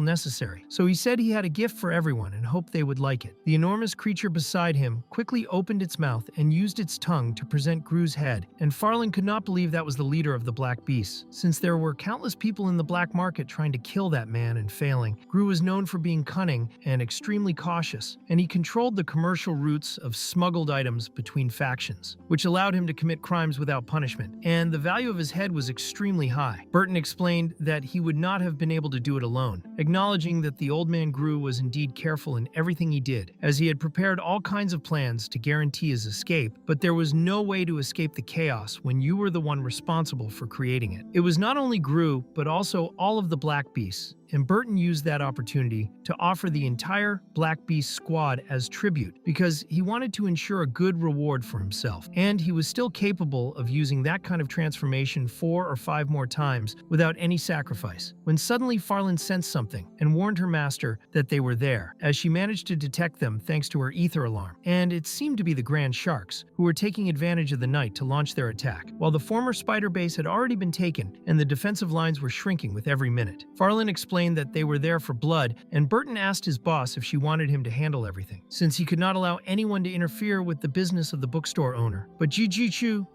necessary. So he said he had a gift for everyone and hoped they would like it. The enormous creature beside him quickly opened its mouth and used its tongue to present Gru's head, and Farlin could not believe that was the leader of the Black Beasts, since there were countless people in the black market trying to kill that man and failing. Gru was known for being cunning and extremely cautious, and he controlled the commercial routes of smuggled items between factions, which allowed him to commit crimes without punishment, and the value of his head was extremely high. Burton explained that he would not have been able to do it alone, acknowledging that the old man Gru was indeed careful in everything he did, as he had prepared all kinds of plans to guarantee his escape, but there was no way to escape the chaos when you were the one responsible for creating it. It was not only Gru, but also all of the Black Beasts, and Burton used that opportunity to offer the entire Black Beast squad as tribute, because he wanted to ensure a good reward for himself, and he was still capable of using that kind of transformation 4 or 5 more times without any sacrifice, when suddenly Farlin sensed something and warned her master that they were there, as she managed to detect them thanks to her ether alarm. And it seemed to be the Grand Sharks, who were taking advantage of the night to launch their attack, while the former spider base had already been taken and the defensive lines were shrinking with every minute. Farlin explained explained that they were there for blood, and Burton asked his boss if she wanted him to handle everything, since he could not allow anyone to interfere with the business of the bookstore owner. But Ji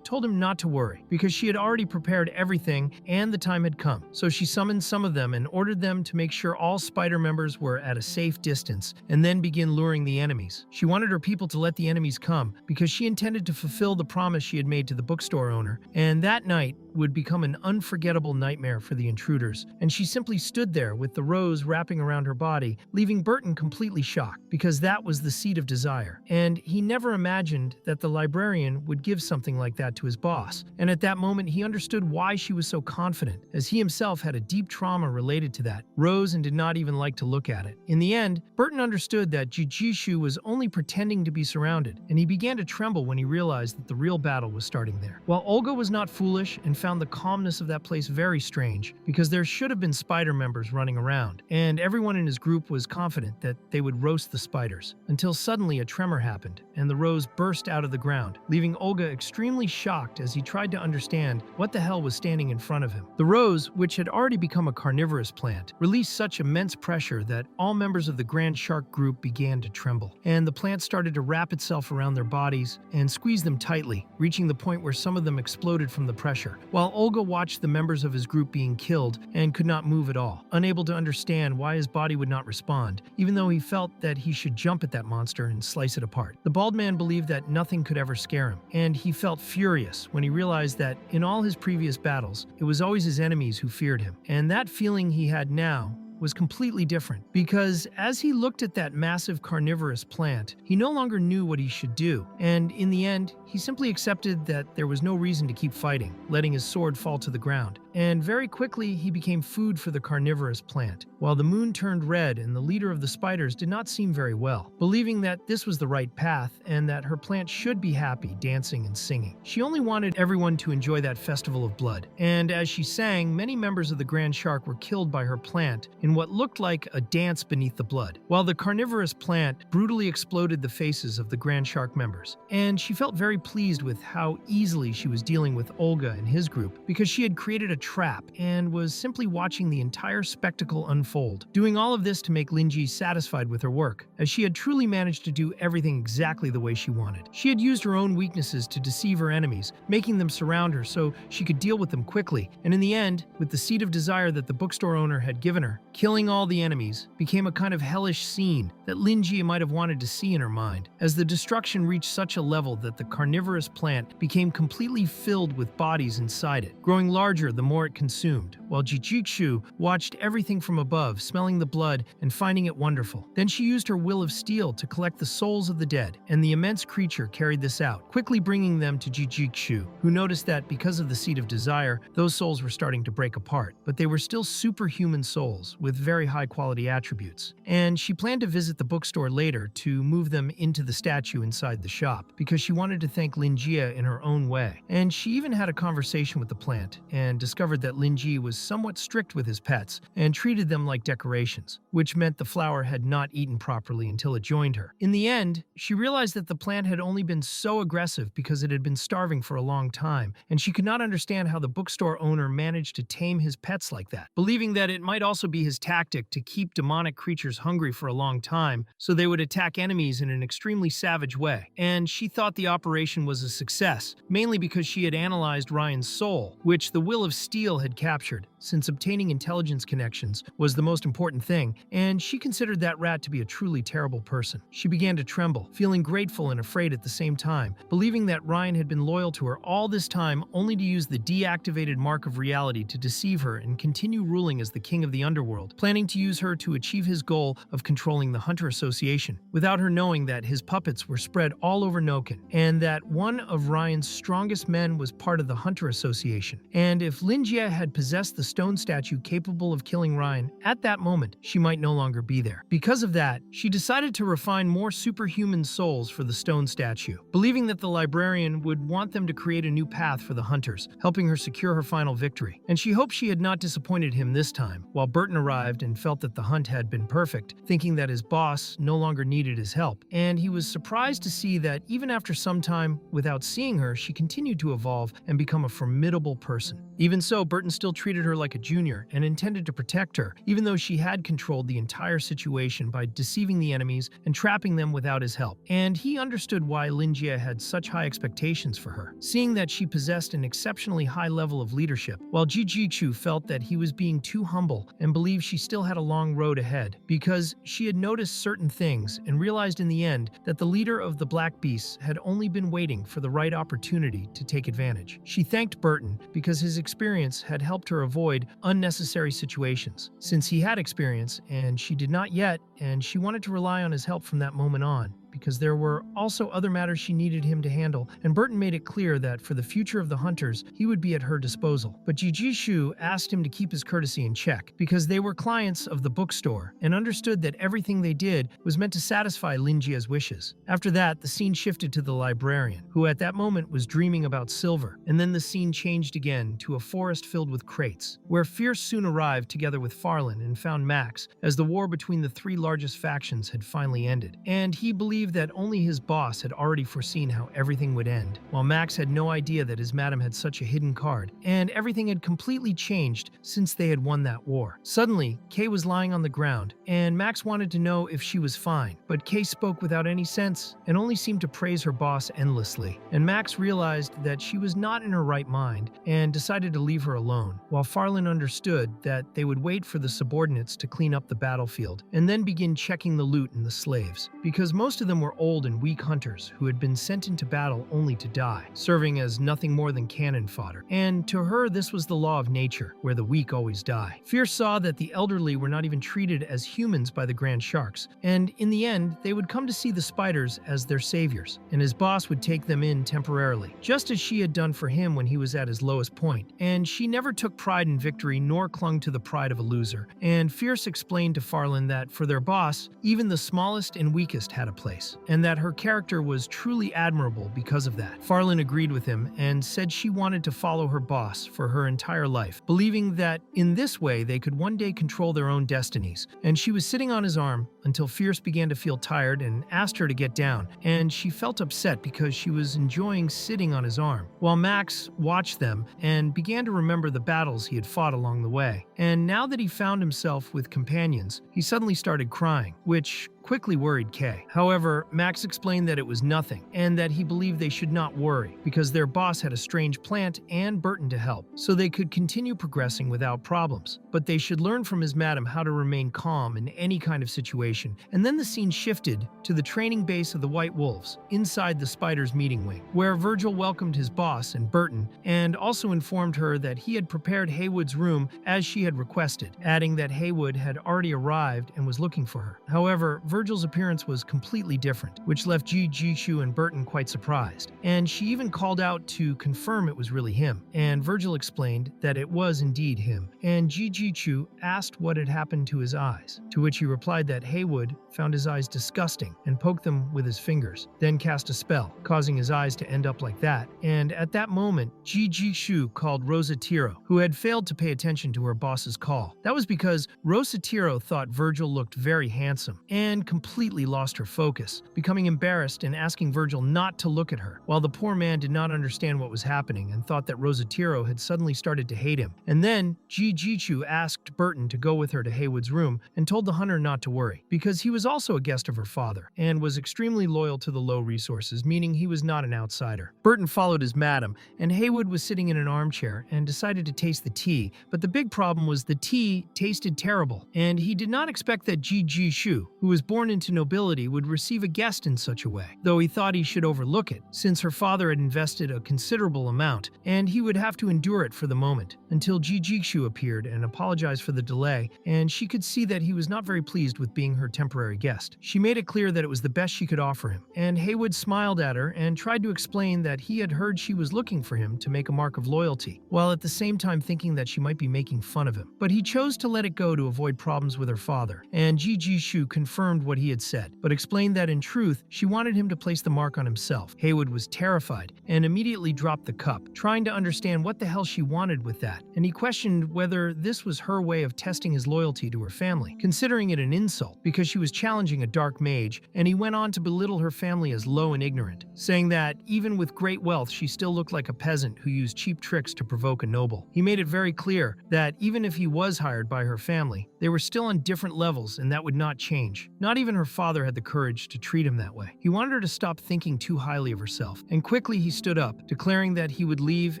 told him not to worry, because she had already prepared everything and the time had come. So she summoned some of them and ordered them to make sure all spider members were at a safe distance, and then begin luring the enemies. She wanted her people to let the enemies come, because she intended to fulfill the promise she had made to the bookstore owner, and that night would become an unforgettable nightmare for the intruders. And she simply stood there with the rose wrapping around her body, leaving Burton completely shocked, because that was the seed of desire. And he never imagined that the librarian would give something like that to his boss. And at that moment, he understood why she was so confident, as he himself had a deep trauma related to that rose and did not even like to look at it. In the end, Burton understood that Jijishu was only pretending to be surrounded, and he began to tremble when he realized that the real battle was starting there. While Olga was not foolish and found the calmness of that place very strange, because there should have been spider members running around, and everyone in his group was confident that they would roast the spiders, until suddenly a tremor happened, and the rose burst out of the ground, leaving Olga extremely shocked as he tried to understand what the hell was standing in front of him. The rose, which had already become a carnivorous plant, released such immense pressure that all members of the Grand Shark group began to tremble, and the plant started to wrap itself around their bodies and squeeze them tightly, reaching the point where some of them exploded from the pressure, while Olga watched the members of his group being killed and could not move at all, unable to understand why his body would not respond, even though he felt that he should jump at that monster and slice it apart. The bald man believed that nothing could ever scare him, and he felt furious when he realized that in all his previous battles, it was always his enemies who feared him. And that feeling he had now was completely different, because as he looked at that massive carnivorous plant, he no longer knew what he should do, and in the end, he simply accepted that there was no reason to keep fighting, letting his sword fall to the ground. And very quickly, he became food for the carnivorous plant, while the moon turned red and the leader of the spiders did not seem very well, believing that this was the right path and that her plant should be happy, dancing and singing. She only wanted everyone to enjoy that festival of blood, and as she sang, many members of the Grand Shark were killed by her plant in what looked like a dance beneath the blood, while the carnivorous plant brutally exploded the faces of the Grand Shark members. And she felt very pleased with how easily she was dealing with Olga and his group, because she had created a trap and was simply watching the entire spectacle unfold, doing all of this to make Linji satisfied with her work, as she had truly managed to do everything exactly the way she wanted. She had used her own weaknesses to deceive her enemies, making them surround her so she could deal with them quickly, and in the end, with the seed of desire that the bookstore owner had given her, killing all the enemies became a kind of hellish scene that Linji might have wanted to see in her mind, as the destruction reached such a level that the carnivorous plant became completely filled with bodies inside it, growing larger the more it consumed, while Jijikshu watched everything from above, smelling the blood and finding it wonderful. Then she used her will of steel to collect the souls of the dead, and the immense creature carried this out, quickly bringing them to Jijikshu, who noticed that because of the seed of desire, those souls were starting to break apart, but they were still superhuman souls with very high-quality attributes. And she planned to visit the bookstore later to move them into the statue inside the shop, because she wanted to thank Linjia in her own way. And she even had a conversation with the plant, and discovered that Linji was somewhat strict with his pets, and treated them like decorations, which meant the flower had not eaten properly until it joined her. In the end, she realized that the plant had only been so aggressive because it had been starving for a long time, and she could not understand how the bookstore owner managed to tame his pets like that, believing that it might also be his tactic to keep demonic creatures hungry for a long time, so they would attack enemies in an extremely savage way. And she thought the operation was a success, mainly because she had analyzed Ryan's soul, which the will of steel had captured, since obtaining intelligence connections was the most important thing, and she considered that rat to be a truly terrible person. She began to tremble, feeling grateful and afraid at the same time, believing that Ryan had been loyal to her all this time only to use the deactivated mark of reality to deceive her and continue ruling as the king of the underworld, planning to use her to achieve his goal of controlling the Hunter Association, without her knowing that his puppets were spread all over Noken, and that one of Ryan's strongest men was part of the Hunter Association. And if Linjia had possessed the stone statue capable of killing Ryan, at that moment, she might no longer be there. Because of that, she decided to refine more superhuman souls for the stone statue, believing that the librarian would want them to create a new path for the hunters, helping her secure her final victory. And she hoped she had not disappointed him this time, while Burton arrived and felt that the hunt had been perfect, thinking that his boss no longer needed his help. And he was surprised to see that even after some time time, without seeing her, she continued to evolve and become a formidable person. Even so, Burton still treated her like a junior and intended to protect her, even though she had controlled the entire situation by deceiving the enemies and trapping them without his help. And he understood why Linjia had such high expectations for her, seeing that she possessed an exceptionally high level of leadership, while Jijichu felt that he was being too humble and believed she still had a long road ahead, because she had noticed certain things and realized in the end that the leader of the Black Beasts had only been waiting for the right opportunity to take advantage. She thanked Burton because his experience had helped her avoid unnecessary situations, since he had experience and she did not yet, and she wanted to rely on his help from that moment on, because there were also other matters she needed him to handle, and Burton made it clear that for the future of the hunters, he would be at her disposal. But Jijishu asked him to keep his courtesy in check, because they were clients of the bookstore, and understood that everything they did was meant to satisfy Linjia's wishes. After that, the scene shifted to the librarian, who at that moment was dreaming about silver, and then the scene changed again to a forest filled with crates, where Fierce soon arrived together with Farlan and found Max, as the war between the three largest factions had finally ended, and he believed that only his boss had already foreseen how everything would end, while Max had no idea that his madam had such a hidden card, and everything had completely changed since they had won that war. Suddenly, Kay was lying on the ground, and Max wanted to know if she was fine, but Kay spoke without any sense and only seemed to praise her boss endlessly, and Max realized that she was not in her right mind and decided to leave her alone, while Farlan understood that they would wait for the subordinates to clean up the battlefield and then begin checking the loot and the slaves, because most of them were old and weak hunters who had been sent into battle only to die, serving as nothing more than cannon fodder. And to her, this was the law of nature, where the weak always die. Fierce saw that the elderly were not even treated as humans by the Grand Sharks, and in the end, they would come to see the spiders as their saviors, and his boss would take them in temporarily, just as she had done for him when he was at his lowest point. And she never took pride in victory nor clung to the pride of a loser. And Fierce explained to Farlan that for their boss, even the smallest and weakest had a place, and that her character was truly admirable because of that. Farlan agreed with him and said she wanted to follow her boss for her entire life, believing that in this way they could one day control their own destinies. And she was sitting on his arm until Fierce began to feel tired and asked her to get down, and she felt upset because she was enjoying sitting on his arm, while Max watched them and began to remember the battles he had fought along the way. And now that he found himself with companions, he suddenly started crying, which quickly worried Kay. However, Max explained that it was nothing, and that he believed they should not worry, because their boss had a strange plant and Burton to help, so they could continue progressing without problems. But they should learn from his madam how to remain calm in any kind of situation. And then the scene shifted to the training base of the White Wolves, inside the Spiders meeting wing, where Virgil welcomed his boss and Burton, and also informed her that he had prepared Haywood's room as she had requested, adding that Haywood had already arrived and was looking for her. However, Virgil's appearance was completely different, which left Jishu and Burton quite surprised, and she even called out to confirm it was really him, and Virgil explained that it was indeed him, and Jishu asked what had happened to his eyes, to which he replied that Haywood found his eyes disgusting and poked them with his fingers, then cast a spell, causing his eyes to end up like that. And at that moment, Jishu called Rosatiro, who had failed to pay attention to her boss's call. That was because Rosatiro thought Virgil looked very handsome, and completely lost her focus, becoming embarrassed and asking Virgil not to look at her, while the poor man did not understand what was happening and thought that Rosatiro had suddenly started to hate him. And then Jijichu asked Burton to go with her to Haywood's room and told the hunter not to worry, because he was also a guest of her father and was extremely loyal to the low resources, meaning he was not an outsider. Burton followed his madam, and Haywood was sitting in an armchair and decided to taste the tea, but the big problem was the tea tasted terrible, and he did not expect that Jijishu, who was born into nobility, would receive a guest in such a way, though he thought he should overlook it, since her father had invested a considerable amount, and he would have to endure it for the moment, until Jijishu appeared and apologized for the delay, and she could see that he was not very pleased with being her temporary guest. She made it clear that it was the best she could offer him, and Haywood smiled at her and tried to explain that he had heard she was looking for him to make a mark of loyalty, while at the same time thinking that she might be making fun of him. But he chose to let it go to avoid problems with her father, and Jijishu confirmed confirmed what he had said, but explained that in truth, she wanted him to place the mark on himself. Haywood was terrified and immediately dropped the cup, trying to understand what the hell she wanted with that, and he questioned whether this was her way of testing his loyalty to her family, considering it an insult because she was challenging a dark mage, and he went on to belittle her family as low and ignorant, saying that even with great wealth she still looked like a peasant who used cheap tricks to provoke a noble. He made it very clear that even if he was hired by her family, they were still on different levels and that would not change. Not even her father had the courage to treat him that way. He wanted her to stop thinking too highly of herself, and quickly he stood up, declaring that he would leave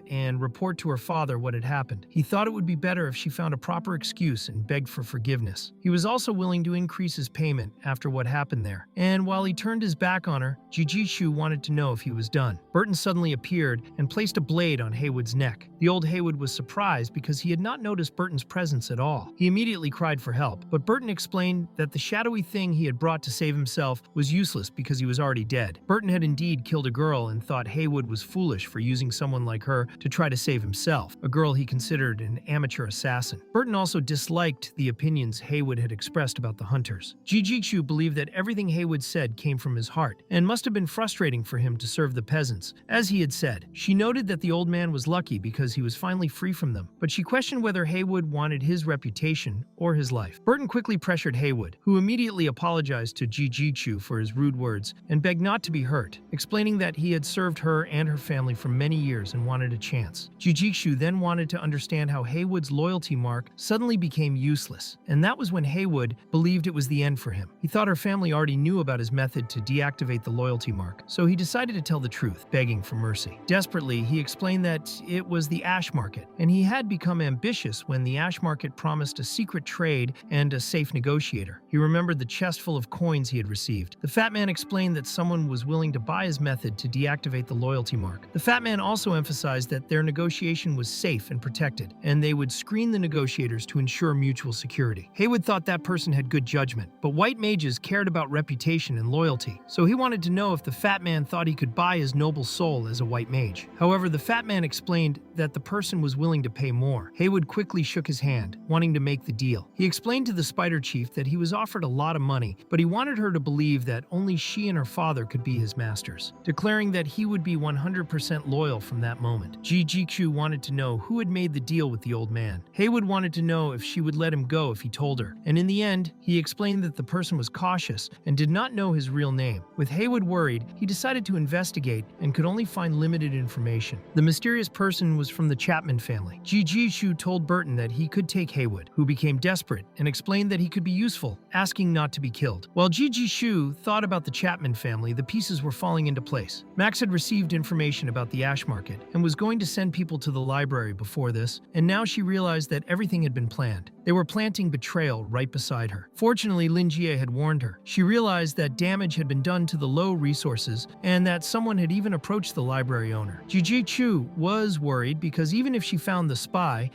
and report to her father what had happened. He thought it would be better if she found a proper excuse and begged for forgiveness. He was also willing to increase his payment after what happened there, and while he turned his back on her, Jijishu wanted to know if he was done. Burton suddenly appeared and placed a blade on Haywood's neck. The old Haywood was surprised because he had not noticed Burton's presence at all. He immediately cried for help, but Burton explained that the shadowy thing he had brought to save himself was useless because he was already dead. Burton had indeed killed a girl and thought Haywood was foolish for using someone like her to try to save himself, a girl he considered an amateur assassin. Burton also disliked the opinions Haywood had expressed about the hunters. Jijishu believed that everything Haywood said came from his heart, and must have been frustrating for him to serve the peasants, as he had said. She noted that the old man was lucky because he was finally free from them, but she questioned whether Haywood wanted his reputation or his life. Burton quickly pressured Haywood, who immediately apologized to Jijishu for his rude words and begged not to be hurt, explaining that he had served her and her family for many years and wanted a chance. Jijishu then wanted to understand how Haywood's loyalty mark suddenly became useless, and that was when Haywood believed it was the end for him. He thought her family already knew about his method to deactivate the loyalty mark, so he decided to tell the truth, begging for mercy. Desperately, he explained that it was the ash market, and he had become ambitious when the ash market promised a secret trade and a safe negotiator. He remembered the chest full of coins he had received. The fat man explained that someone was willing to buy his method to deactivate the loyalty mark. The fat man also emphasized that their negotiation was safe and protected, and they would screen the negotiators to ensure mutual security. Haywood thought that person had good judgment, but white mages cared about reputation and loyalty, so he wanted to know if the fat man thought he could buy his noble soul as a white mage. However, the fat man explained that the person was willing to pay more. Haywood quickly shook his hand, wanting to make the deal. He explained to the spider chief that he was offered a lot of money, but he wanted her to believe that only she and her father could be his masters, declaring that he would be 100% loyal from that moment. Jijishu wanted to know who had made the deal with the old man. Haywood wanted to know if she would let him go if he told her, and in the end, he explained that the person was cautious and did not know his real name. With Haywood worried, he decided to investigate and could only find limited information. The mysterious person was from the Chapman family. Jijishu told Burton that he could take Haywood, who became desperate and explained that he could be useful, asking not to be killed. While Jijishu thought about the Chapman family, the pieces were falling into place. Max had received information about the ash market and was going to send people to the library before this, and now she realized that everything had been planned. They were planting betrayal right beside her. Fortunately, Lin Jie had warned her. She realized that damage had been done to the low resources and that someone had even approached the library owner. Jijishu was worried because even if she found the spy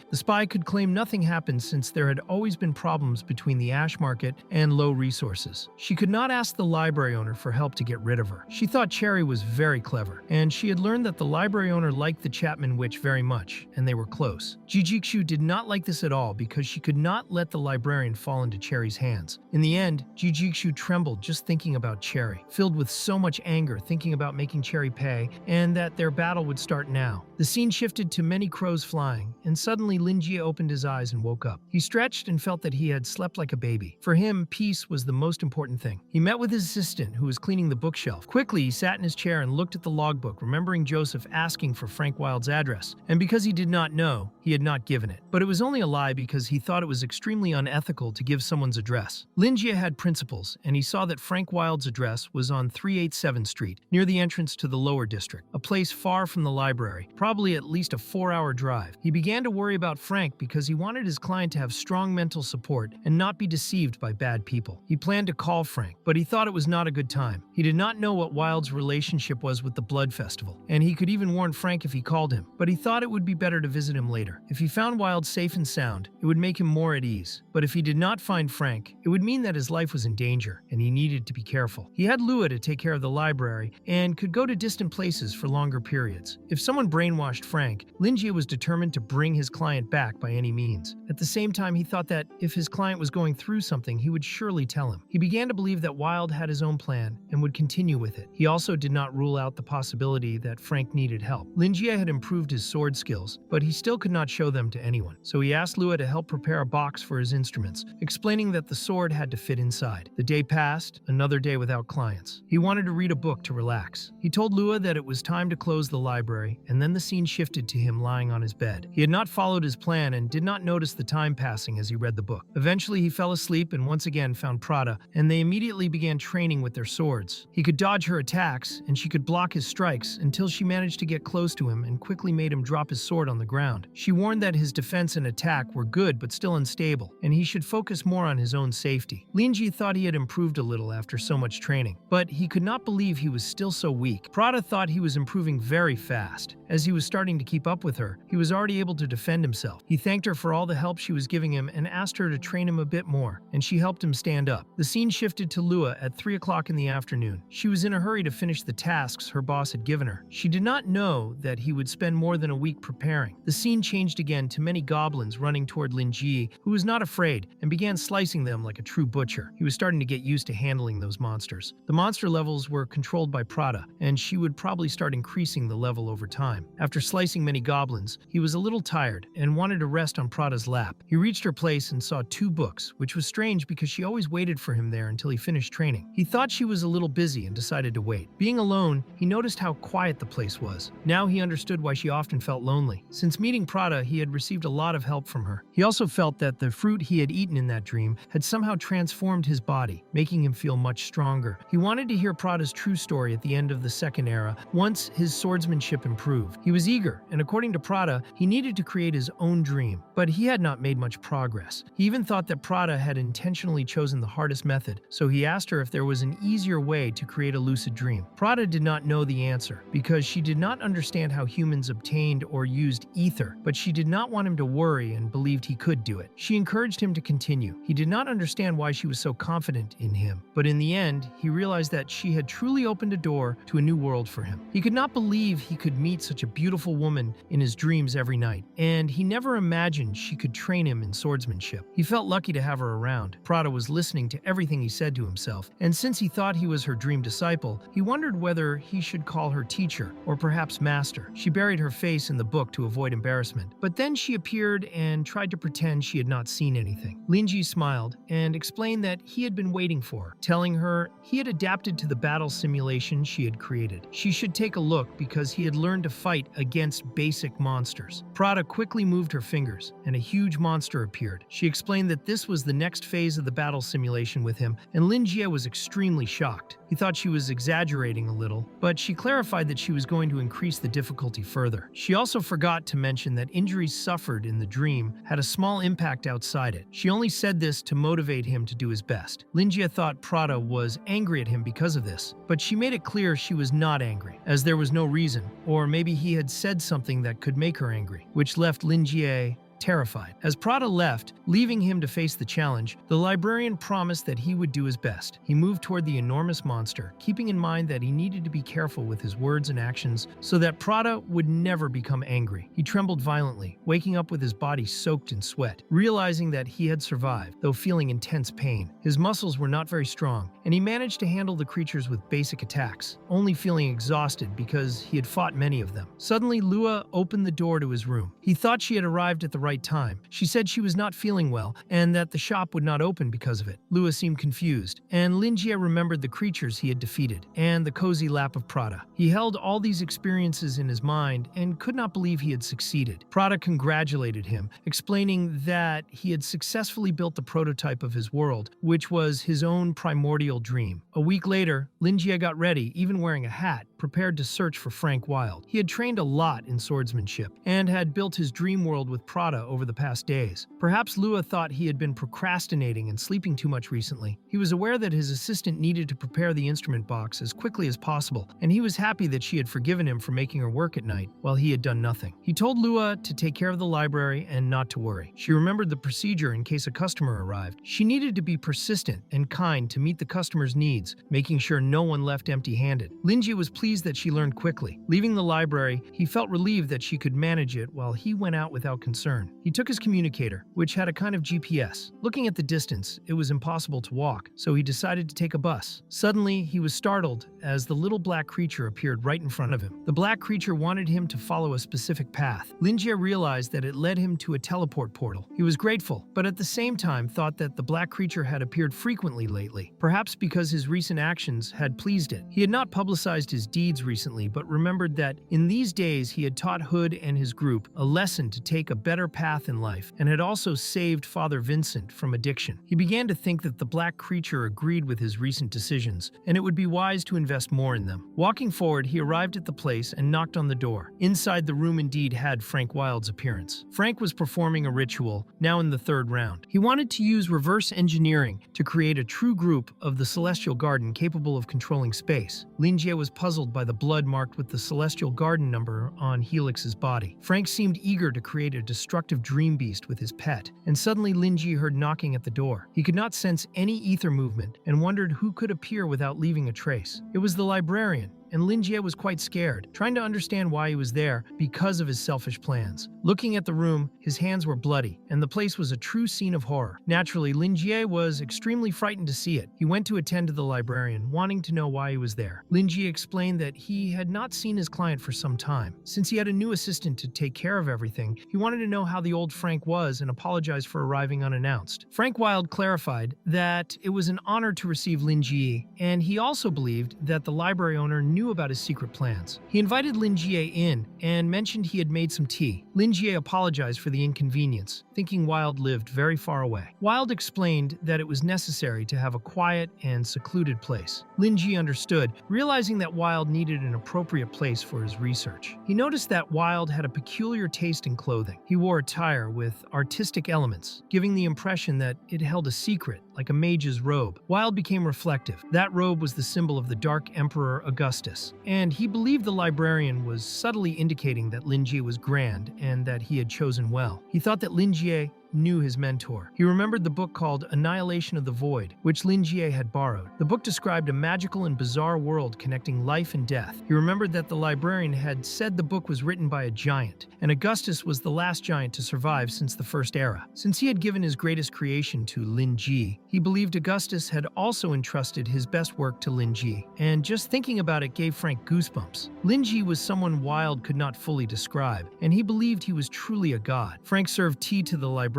could claim nothing happened since there had always been problems between the ash market and low resources. She could not ask the library owner for help to get rid of her. She thought Cherry was very clever, and she had learned that the library owner liked the Chapman witch very much, and they were close. Jijishu did not like this at all because she could not let the librarian fall into Cherry's hands. In the end, Jijishu trembled just thinking about Cherry, filled with so much anger thinking about making Cherry pay, and that their battle would start now. The scene shifted to many crows flying, and suddenly Lin Jie opened his eyes and woke up. He stretched and felt that he had slept like a baby. For him, peace was the most important thing. He met with his assistant, who was cleaning the bookshelf. Quickly, he sat in his chair and looked at the logbook, remembering Joseph asking for Frank Wilde's address, and because he did not know, he had not given it. But it was only a lie because he thought it was extremely unethical to give someone's address. Lin Jie had principles, and he saw that Frank Wilde's address was on 387th Street, near the entrance to the lower district, a place far from the library, probably at least a 4-hour drive. He began to worry about Frank because he wanted his client to have strong mental support and not be deceived by bad people. He planned to call Frank, but he thought it was not a good time. He did not know what Wilde's relationship was with the Blood Festival, and he could even warn Frank if he called him, but he thought it would be better to visit him later. If he found Wilde safe and sound, it would make him more at ease. But if he did not find Frank, it would mean that his life was in danger, and he needed to be careful. He had Lua to take care of the library, and could go to distant places for longer periods. If someone brainwashed Frank, Linjie was determined to bring his client back by any means. At the same time, he thought that if his client was going through something, he would surely tell him. He began to believe that Wild had his own plan, and would continue with it. He also did not rule out the possibility that Frank needed help. Linjie had improved his sword skills, but he still could not show them to anyone. So he asked Lua to help prepare a box for his instruments, explaining that the sword had to fit inside. The day passed, another day without clients. He wanted to read a book to relax. He told Lua that it was time to close the library, and then the scene shifted to him lying on his bed. He had not followed his plan and did not notice the time passing as he read the book. Eventually, he fell asleep and once again found Prada, and they immediately began training with their swords. He could dodge her attacks, and she could block his strikes until she managed to get close to him and quickly made him drop his sword on the ground. She warned that his defense and attack were good but still unstable, and he should focus more on his own safety. Linjie thought he had improved a little after so much training, but he could not believe he was still so weak. Prada thought he was improving very fast. As he was starting to keep up with her, he was already able to defend himself. He thanked her for all the help she was giving him and asked her to train him a bit more, and she helped him stand up. The scene shifted to Lua at 3 o'clock in the afternoon. She was in a hurry to finish the tasks her boss had given her. She did not know that he would spend more than a week preparing. The scene changed again to many goblins running toward Linjie, who was not afraid, and began slicing them like a true butcher. He was starting to get used to handling those monsters. The monster levels were controlled by Prada, and she would probably start increasing the level over time. After slicing many goblins, he was a little tired and wanted to rest on Prada's lap. He reached her place and saw 2 books, which was strange because she always waited for him there until he finished training. He thought she was a little busy and decided to wait. Being alone, he noticed how quiet the place was. Now he understood why she often felt lonely. Since meeting Prada, he had received a lot of help from her. He also felt that the fruit he had eaten in that dream had somehow transformed his body, making him feel much stronger. He wanted to hear Prada's true story at the end of the second era, once his swordsmanship improved. He was eager, and according to Prada, he needed to create his own dream, but he had not made much progress. He even thought that Prada had intentionally chosen the hardest method, so he asked her if there was an easier way to create a lucid dream. Prada did not know the answer, because she did not understand how humans obtained or used ether, but she did not want him to worry and believed he could do it. She encouraged him to continue. He did not understand why she was so confident in him, but in the end, he realized that she had truly opened a door to a new world for him. He could not believe he could meet such a beautiful woman in his dreams every night, and he never imagined she could train him in swordsmanship. He felt lucky to have her around. Prada was listening to everything he said to himself, and since he thought he was her dream disciple, he wondered whether he should call her teacher or perhaps master. She buried her face in the book to avoid embarrassment, but then she appeared and tried to pretend she had not seen anything. Linjie smiled and explained that he had been waiting for her, telling her he had adapted to the battle simulation she had created. She should take a look because he had learned to fight against basic monsters. Prada quickly moved her fingers, and a huge monster appeared. She explained that this was the next phase of the battle simulation with him, and Linjie was extremely shocked. He thought she was exaggerating a little, but she clarified that she was going to increase the difficulty further. She also forgot to mention that injuries suffered in the dream had a small impact outside it. She only said this to motivate him to do his best. Linjie thought Prada was angry at him because of this, but she made it clear she was not angry, as there was no reason, or maybe he had said something that could make her angry, which left Linjie terrified. As Prada left, leaving him to face the challenge, the librarian promised that he would do his best. He moved toward the enormous monster, keeping in mind that he needed to be careful with his words and actions so that Prada would never become angry. He trembled violently, waking up with his body soaked in sweat, realizing that he had survived, though feeling intense pain. His muscles were not very strong, and he managed to handle the creatures with basic attacks, only feeling exhausted because he had fought many of them. Suddenly, Lua opened the door to his room. He thought she had arrived at the right time. She said she was not feeling well and that the shop would not open because of it. Lua seemed confused, and Linjie remembered the creatures he had defeated and the cozy lap of Prada. He held all these experiences in his mind and could not believe he had succeeded. Prada congratulated him, explaining that he had successfully built the prototype of his world, which was his own primordial dream. A week later, Linjie got ready, even wearing a hat, prepared to search for Frank Wilde. He had trained a lot in swordsmanship and had built his dream world with Prada over the past days. Perhaps Lua thought he had been procrastinating and sleeping too much recently. He was aware that his assistant needed to prepare the instrument box as quickly as possible, and he was happy that she had forgiven him for making her work at night while he had done nothing. He told Lua to take care of the library and not to worry. She remembered the procedure in case a customer arrived. She needed to be persistent and kind to meet the customer's needs, making sure no one left empty-handed. Linji was pleased that she learned quickly. Leaving the library, he felt relieved that she could manage it while he went out without concern. He took his communicator, which had a kind of GPS. Looking at the distance, it was impossible to walk, so he decided to take a bus. Suddenly, he was startled as the little black creature appeared right in front of him. The black creature wanted him to follow a specific path. Linjie realized that it led him to a teleport portal. He was grateful, but at the same time thought that the black creature had appeared frequently lately, perhaps because his recent actions had pleased it. He had not publicized his deeds recently, but remembered that in these days he had taught Hood and his group a lesson to take a better path in life, and had also saved Father Vincent from addiction. He began to think that the black creature agreed with his recent decisions, and it would be wise to invest more in them. Walking forward, he arrived at the place and knocked on the door. Inside, the room indeed had Frank Wilde's appearance. Frank was performing a ritual, now in the third round. He wanted to use reverse engineering to create a true group of the Celestial Garden capable of controlling space. Linjie was puzzled by the blood marked with the Celestial Garden number on Helix's body. Frank seemed eager to create a destructive dream beast with his pet, and suddenly Linjie heard knocking at the door. He could not sense any ether movement and wondered who could appear without leaving a trace. It was the librarian, and Linjie was quite scared, trying to understand why he was there because of his selfish plans. Looking at the room, his hands were bloody, and the place was a true scene of horror. Naturally, Linjie was extremely frightened to see it. He went to attend to the librarian, wanting to know why he was there. Linjie explained that he had not seen his client for some time. Since he had a new assistant to take care of everything, he wanted to know how the old Frank was and apologized for arriving unannounced. Frank Wilde clarified that it was an honor to receive Linjie, and he also believed that the library owner knew about his secret plans. He invited Linjie in and mentioned he had made some tea. Linjie apologized for the inconvenience, thinking Wilde lived very far away. Wilde explained that it was necessary to have a quiet and secluded place. Linjie understood, realizing that Wilde needed an appropriate place for his research. He noticed that Wilde had a peculiar taste in clothing. He wore attire with artistic elements, giving the impression that it held a secret, like a mage's robe. Wilde became reflective. That robe was the symbol of the Dark Emperor Augustus, and he believed the librarian was subtly indicating that Linjie was grand and that he had chosen well. He thought that Linjie knew his mentor. He remembered the book called Annihilation of the Void, which Linjie had borrowed. The book described a magical and bizarre world connecting life and death. He remembered that the librarian had said the book was written by a giant, and Augustus was the last giant to survive since the First Era. Since he had given his greatest creation to Linjie, he believed Augustus had also entrusted his best work to Linjie, and just thinking about it gave Frank goosebumps. Linjie was someone Wilde could not fully describe, and he believed he was truly a god. Frank served tea to the librarian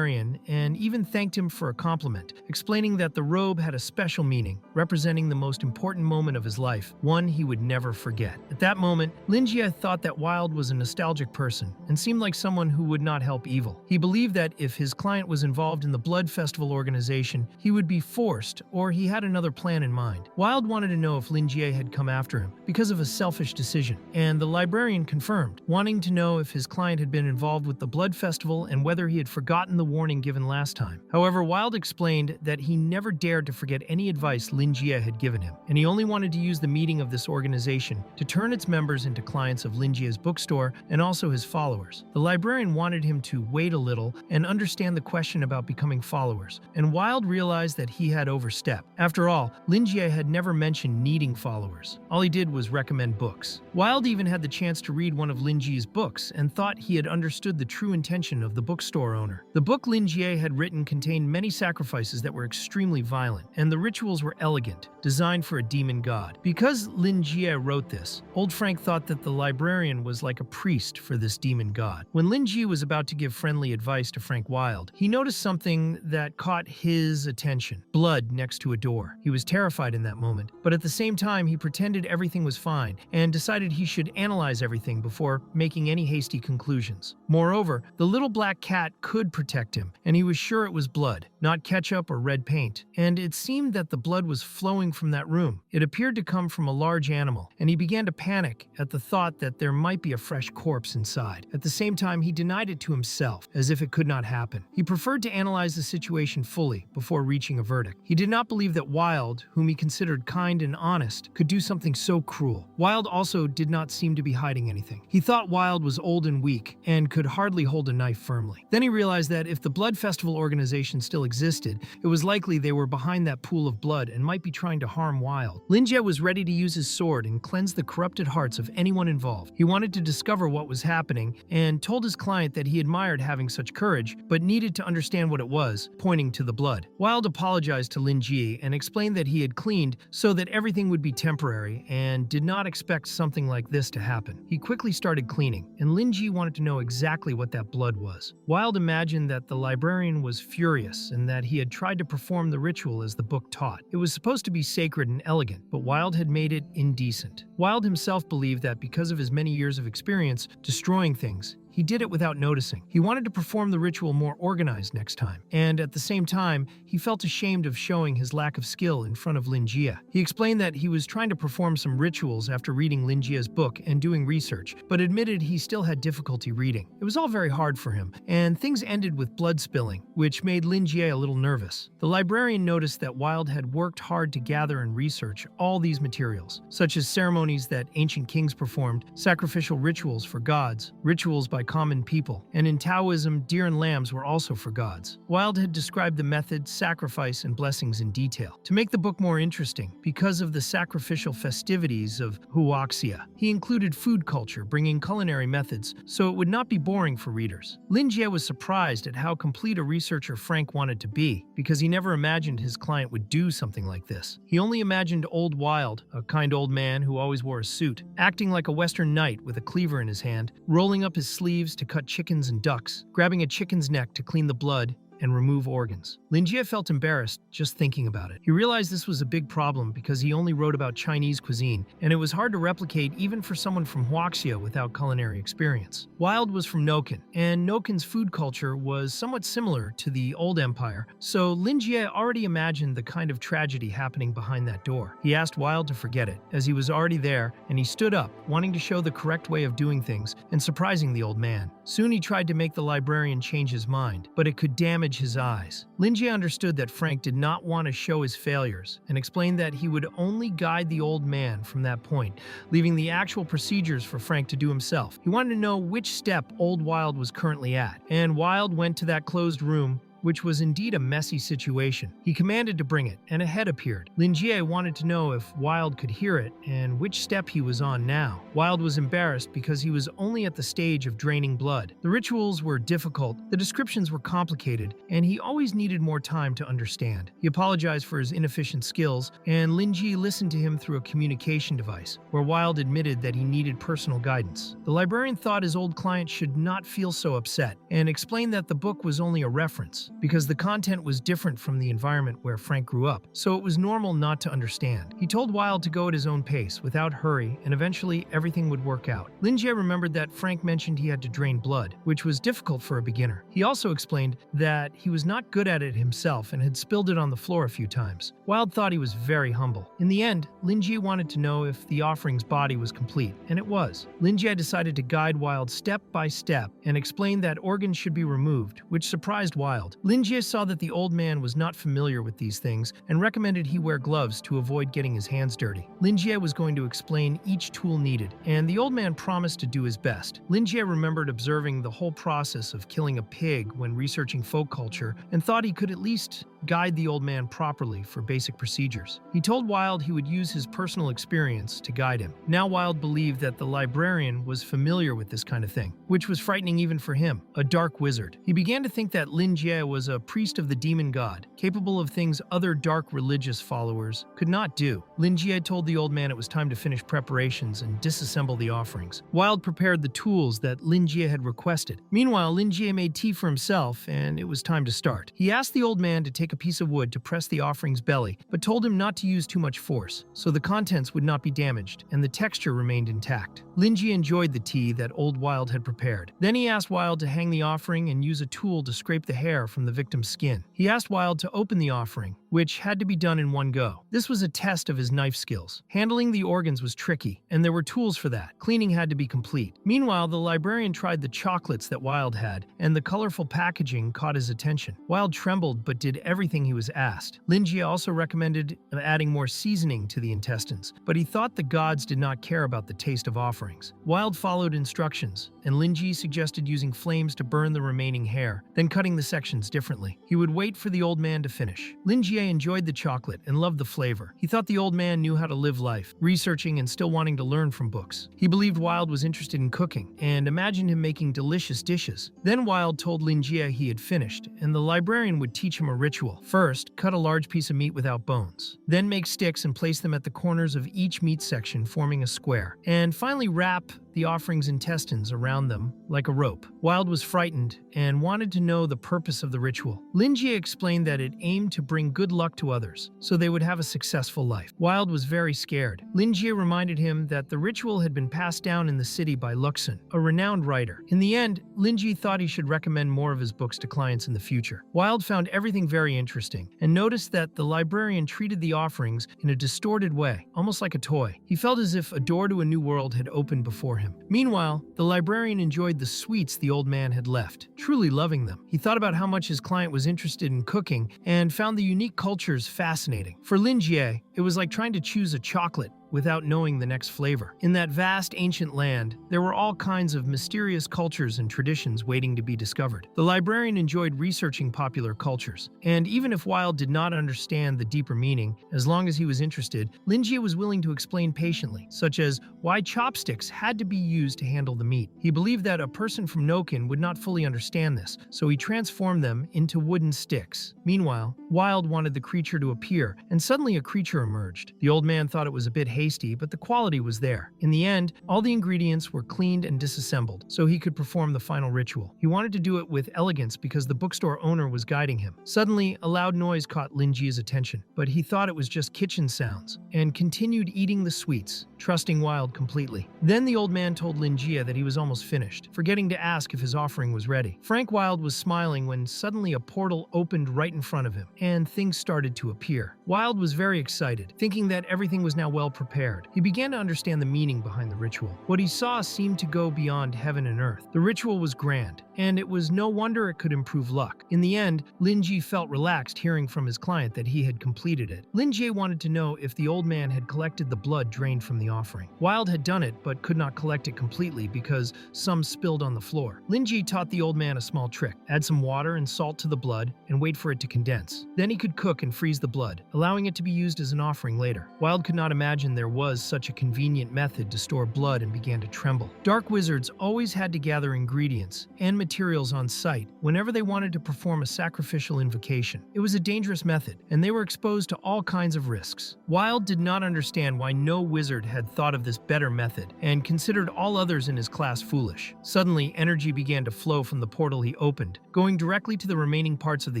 and even thanked him for a compliment, explaining that the robe had a special meaning, representing the most important moment of his life, one he would never forget. At that moment, Linjie thought that Wilde was a nostalgic person and seemed like someone who would not help evil. He believed that if his client was involved in the Blood Festival organization, he would be forced, or he had another plan in mind. Wilde wanted to know if Linjie had come after him because of a selfish decision, and the librarian confirmed, wanting to know if his client had been involved with the Blood Festival and whether he had forgotten the warning given last time. However, Wilde explained that he never dared to forget any advice Linjie had given him, and he only wanted to use the meeting of this organization to turn its members into clients of Linjie's bookstore and also his followers. The librarian wanted him to wait a little and understand the question about becoming followers, and Wilde realized that he had overstepped. After all, Linjie had never mentioned needing followers. All he did was recommend books. Wilde even had the chance to read one of Linjie's books and thought he had understood the true intention of the bookstore owner. The book Linjie had written contained many sacrifices that were extremely violent, and the rituals were elegant, designed for a demon god. Because Linjie wrote this, old Frank thought that the librarian was like a priest for this demon god. When Linjie was about to give friendly advice to Frank Wilde, he noticed something that caught his attention: blood next to a door. He was terrified in that moment, but at the same time he pretended everything was fine and decided he should analyze everything before making any hasty conclusions. Moreover, the little black cat could protect detect him, and he was sure it was blood, not ketchup or red paint. And it seemed that the blood was flowing from that room. It appeared to come from a large animal, and he began to panic at the thought that there might be a fresh corpse inside. At the same time, he denied it to himself, as if it could not happen. He preferred to analyze the situation fully before reaching a verdict. He did not believe that Wild, whom he considered kind and honest, could do something so cruel. Wild also did not seem to be hiding anything. He thought Wild was old and weak and could hardly hold a knife firmly. Then he realized that if the Blood Festival organization still existed, it was likely they were behind that pool of blood and might be trying to harm Wild. Linjie was ready to use his sword and cleanse the corrupted hearts of anyone involved. He wanted to discover what was happening and told his client that he admired having such courage, but needed to understand what it was, pointing to the blood. Wild apologized to Linjie and explained that he had cleaned so that everything would be temporary and did not expect something like this to happen. He quickly started cleaning, and Linjie wanted to know exactly what that blood was. Wild imagined that the librarian was furious and that he had tried to perform the ritual as the book taught. It was supposed to be sacred and elegant, but Wild had made it indecent. Wild himself believed that because of his many years of experience destroying things, he did it without noticing. He wanted to perform the ritual more organized next time, and at the same time, he felt ashamed of showing his lack of skill in front of Linjie. He explained that he was trying to perform some rituals after reading Linjie's book and doing research, but admitted he still had difficulty reading. It was all very hard for him, and things ended with blood spilling, which made Linjie a little nervous. The librarian noticed that Wild had worked hard to gather and research all these materials, such as ceremonies that ancient kings performed, sacrificial rituals for gods, rituals by common people, and in Taoism, deer and lambs were also for gods. Wild had described the method, sacrifice, and blessings in detail. To make the book more interesting, because of the sacrificial festivities of Huaxia, he included food culture, bringing culinary methods, so it would not be boring for readers. Linjie was surprised at how complete a researcher Frank wanted to be, because he never imagined his client would do something like this. He only imagined old Wild, a kind old man who always wore a suit, acting like a Western knight with a cleaver in his hand, rolling up his sleeves to cut chickens and ducks, grabbing a chicken's neck to clean the blood and remove organs. Linjie felt embarrassed just thinking about it. He realized this was a big problem because he only wrote about Chinese cuisine, and it was hard to replicate even for someone from Huaxia without culinary experience. Wild was from Noken, and Noken's food culture was somewhat similar to the Old Empire, so Linjie already imagined the kind of tragedy happening behind that door. He asked Wild to forget it, as he was already there, and he stood up, wanting to show the correct way of doing things and surprising the old man. Soon he tried to make the librarian change his mind, but it could damage his eyes. Linjie understood that Frank did not want to show his failures and explained that he would only guide the old man from that point, leaving the actual procedures for Frank to do himself. He wanted to know which step old Wild was currently at, and Wild went to that closed room, which was indeed a messy situation. He commanded to bring it, and a head appeared. Linjie wanted to know if Wild could hear it and which step he was on now. Wild was embarrassed because he was only at the stage of draining blood. The rituals were difficult, the descriptions were complicated, and he always needed more time to understand. He apologized for his inefficient skills, and Linjie listened to him through a communication device, where Wild admitted that he needed personal guidance. The librarian thought his old client should not feel so upset, and explained that the book was only a reference, because the content was different from the environment where Frank grew up, so it was normal not to understand. He told Wild to go at his own pace, without hurry, and eventually everything would work out. Linjie remembered that Frank mentioned he had to drain blood, which was difficult for a beginner. He also explained that he was not good at it himself and had spilled it on the floor a few times. Wild thought he was very humble. In the end, Linjie wanted to know if the offering's body was complete, and it was. Linjie decided to guide Wild step by step and explained that organs should be removed, which surprised Wild. Linjie saw that the old man was not familiar with these things and recommended he wear gloves to avoid getting his hands dirty. Linjie was going to explain each tool needed, and the old man promised to do his best. Linjie remembered observing the whole process of killing a pig when researching folk culture and thought he could at least guide the old man properly for basic procedures. He told Wild he would use his personal experience to guide him. Now Wild believed that the librarian was familiar with this kind of thing, which was frightening even for him, a dark wizard. He began to think that Linjie was a priest of the demon god, capable of things other dark religious followers could not do. Lin Jie told the old man it was time to finish preparations and disassemble the offerings. Wild prepared the tools that Lin Jie had requested. Meanwhile, Lin Jie made tea for himself, and it was time to start. He asked the old man to take a piece of wood to press the offering's belly, but told him not to use too much force, so the contents would not be damaged, and the texture remained intact. Lin Jie enjoyed the tea that old Wild had prepared. Then he asked Wild to hang the offering and use a tool to scrape the hair from the victim's skin. He asked Wild to open the offering, which had to be done in one go. This was a test of his knife skills. Handling the organs was tricky, and there were tools for that. Cleaning had to be complete. Meanwhile, the librarian tried the chocolates that Wild had, and the colorful packaging caught his attention. Wild trembled but did everything he was asked. Lin Jie also recommended adding more seasoning to the intestines, but he thought the gods did not care about the taste of offerings. Wild followed instructions, and Lin Jie suggested using flames to burn the remaining hair, then cutting the sections differently. He would wait for the old man to finish. Lin Jie enjoyed the chocolate and loved the flavor. He thought the old man knew how to live life, researching and still wanting to learn from books. He believed Wild was interested in cooking, and imagined him making delicious dishes. Then Wild told Lin Jie he had finished, and the librarian would teach him a ritual. First, cut a large piece of meat without bones. Then make sticks and place them at the corners of each meat section, forming a square. And finally wrap the offering's intestines around them like a rope. Wild was frightened and wanted to know the purpose of the ritual. Lin Jie explained that it aimed to bring good luck to others, so they would have a successful life. Wild was very scared. Lin Jie reminded him that the ritual had been passed down in the city by Luxun, a renowned writer. In the end, Lin Jie thought he should recommend more of his books to clients in the future. Wild found everything very interesting, and noticed that the librarian treated the offerings in a distorted way, almost like a toy. He felt as if a door to a new world had opened before him. Meanwhile, the librarian enjoyed the sweets the old man had left, truly loving them. He thought about how much his client was interested in cooking and found the unique cultures fascinating. For Lin Jie, it was like trying to choose a chocolate without knowing the next flavor. In that vast ancient land, there were all kinds of mysterious cultures and traditions waiting to be discovered. The librarian enjoyed researching popular cultures, and even if Wild did not understand the deeper meaning, as long as he was interested, Lin Jie was willing to explain patiently, such as why chopsticks had to be used to handle the meat. He believed that a person from Noken would not fully understand this, so he transformed them into wooden sticks. Meanwhile, Wild wanted the creature to appear, and suddenly a creature emerged. The old man thought it was a bit hasty, but the quality was there. In the end, all the ingredients were cleaned and disassembled, so he could perform the final ritual. He wanted to do it with elegance because the bookstore owner was guiding him. Suddenly, a loud noise caught Lin Jie's attention, but he thought it was just kitchen sounds, and continued eating the sweets, trusting Wild completely. Then the old man told Lin Jie that he was almost finished, forgetting to ask if his offering was ready. Frank Wild was smiling when suddenly a portal opened right in front of him, and things started to appear. Wild was very excited, thinking that everything was now well prepared. He began to understand the meaning behind the ritual. What he saw seemed to go beyond heaven and earth. The ritual was grand, and it was no wonder it could improve luck. In the end, Lin Jie felt relaxed hearing from his client that he had completed it. Lin Jie wanted to know if the old man had collected the blood drained from the offering. Wild had done it, but could not collect it completely because some spilled on the floor. Lin Jie taught the old man a small trick. Add some water and salt to the blood and wait for it to condense. Then he could cook and freeze the blood, allowing it to be used as an offering later. Wild could not imagine there was such a convenient method to store blood and began to tremble. Dark wizards always had to gather ingredients and materials on site whenever they wanted to perform a sacrificial invocation. It was a dangerous method, and they were exposed to all kinds of risks. Wild did not understand why no wizard had thought of this better method and considered all others in his class foolish. Suddenly, energy began to flow from the portal he opened, going directly to the remaining parts of the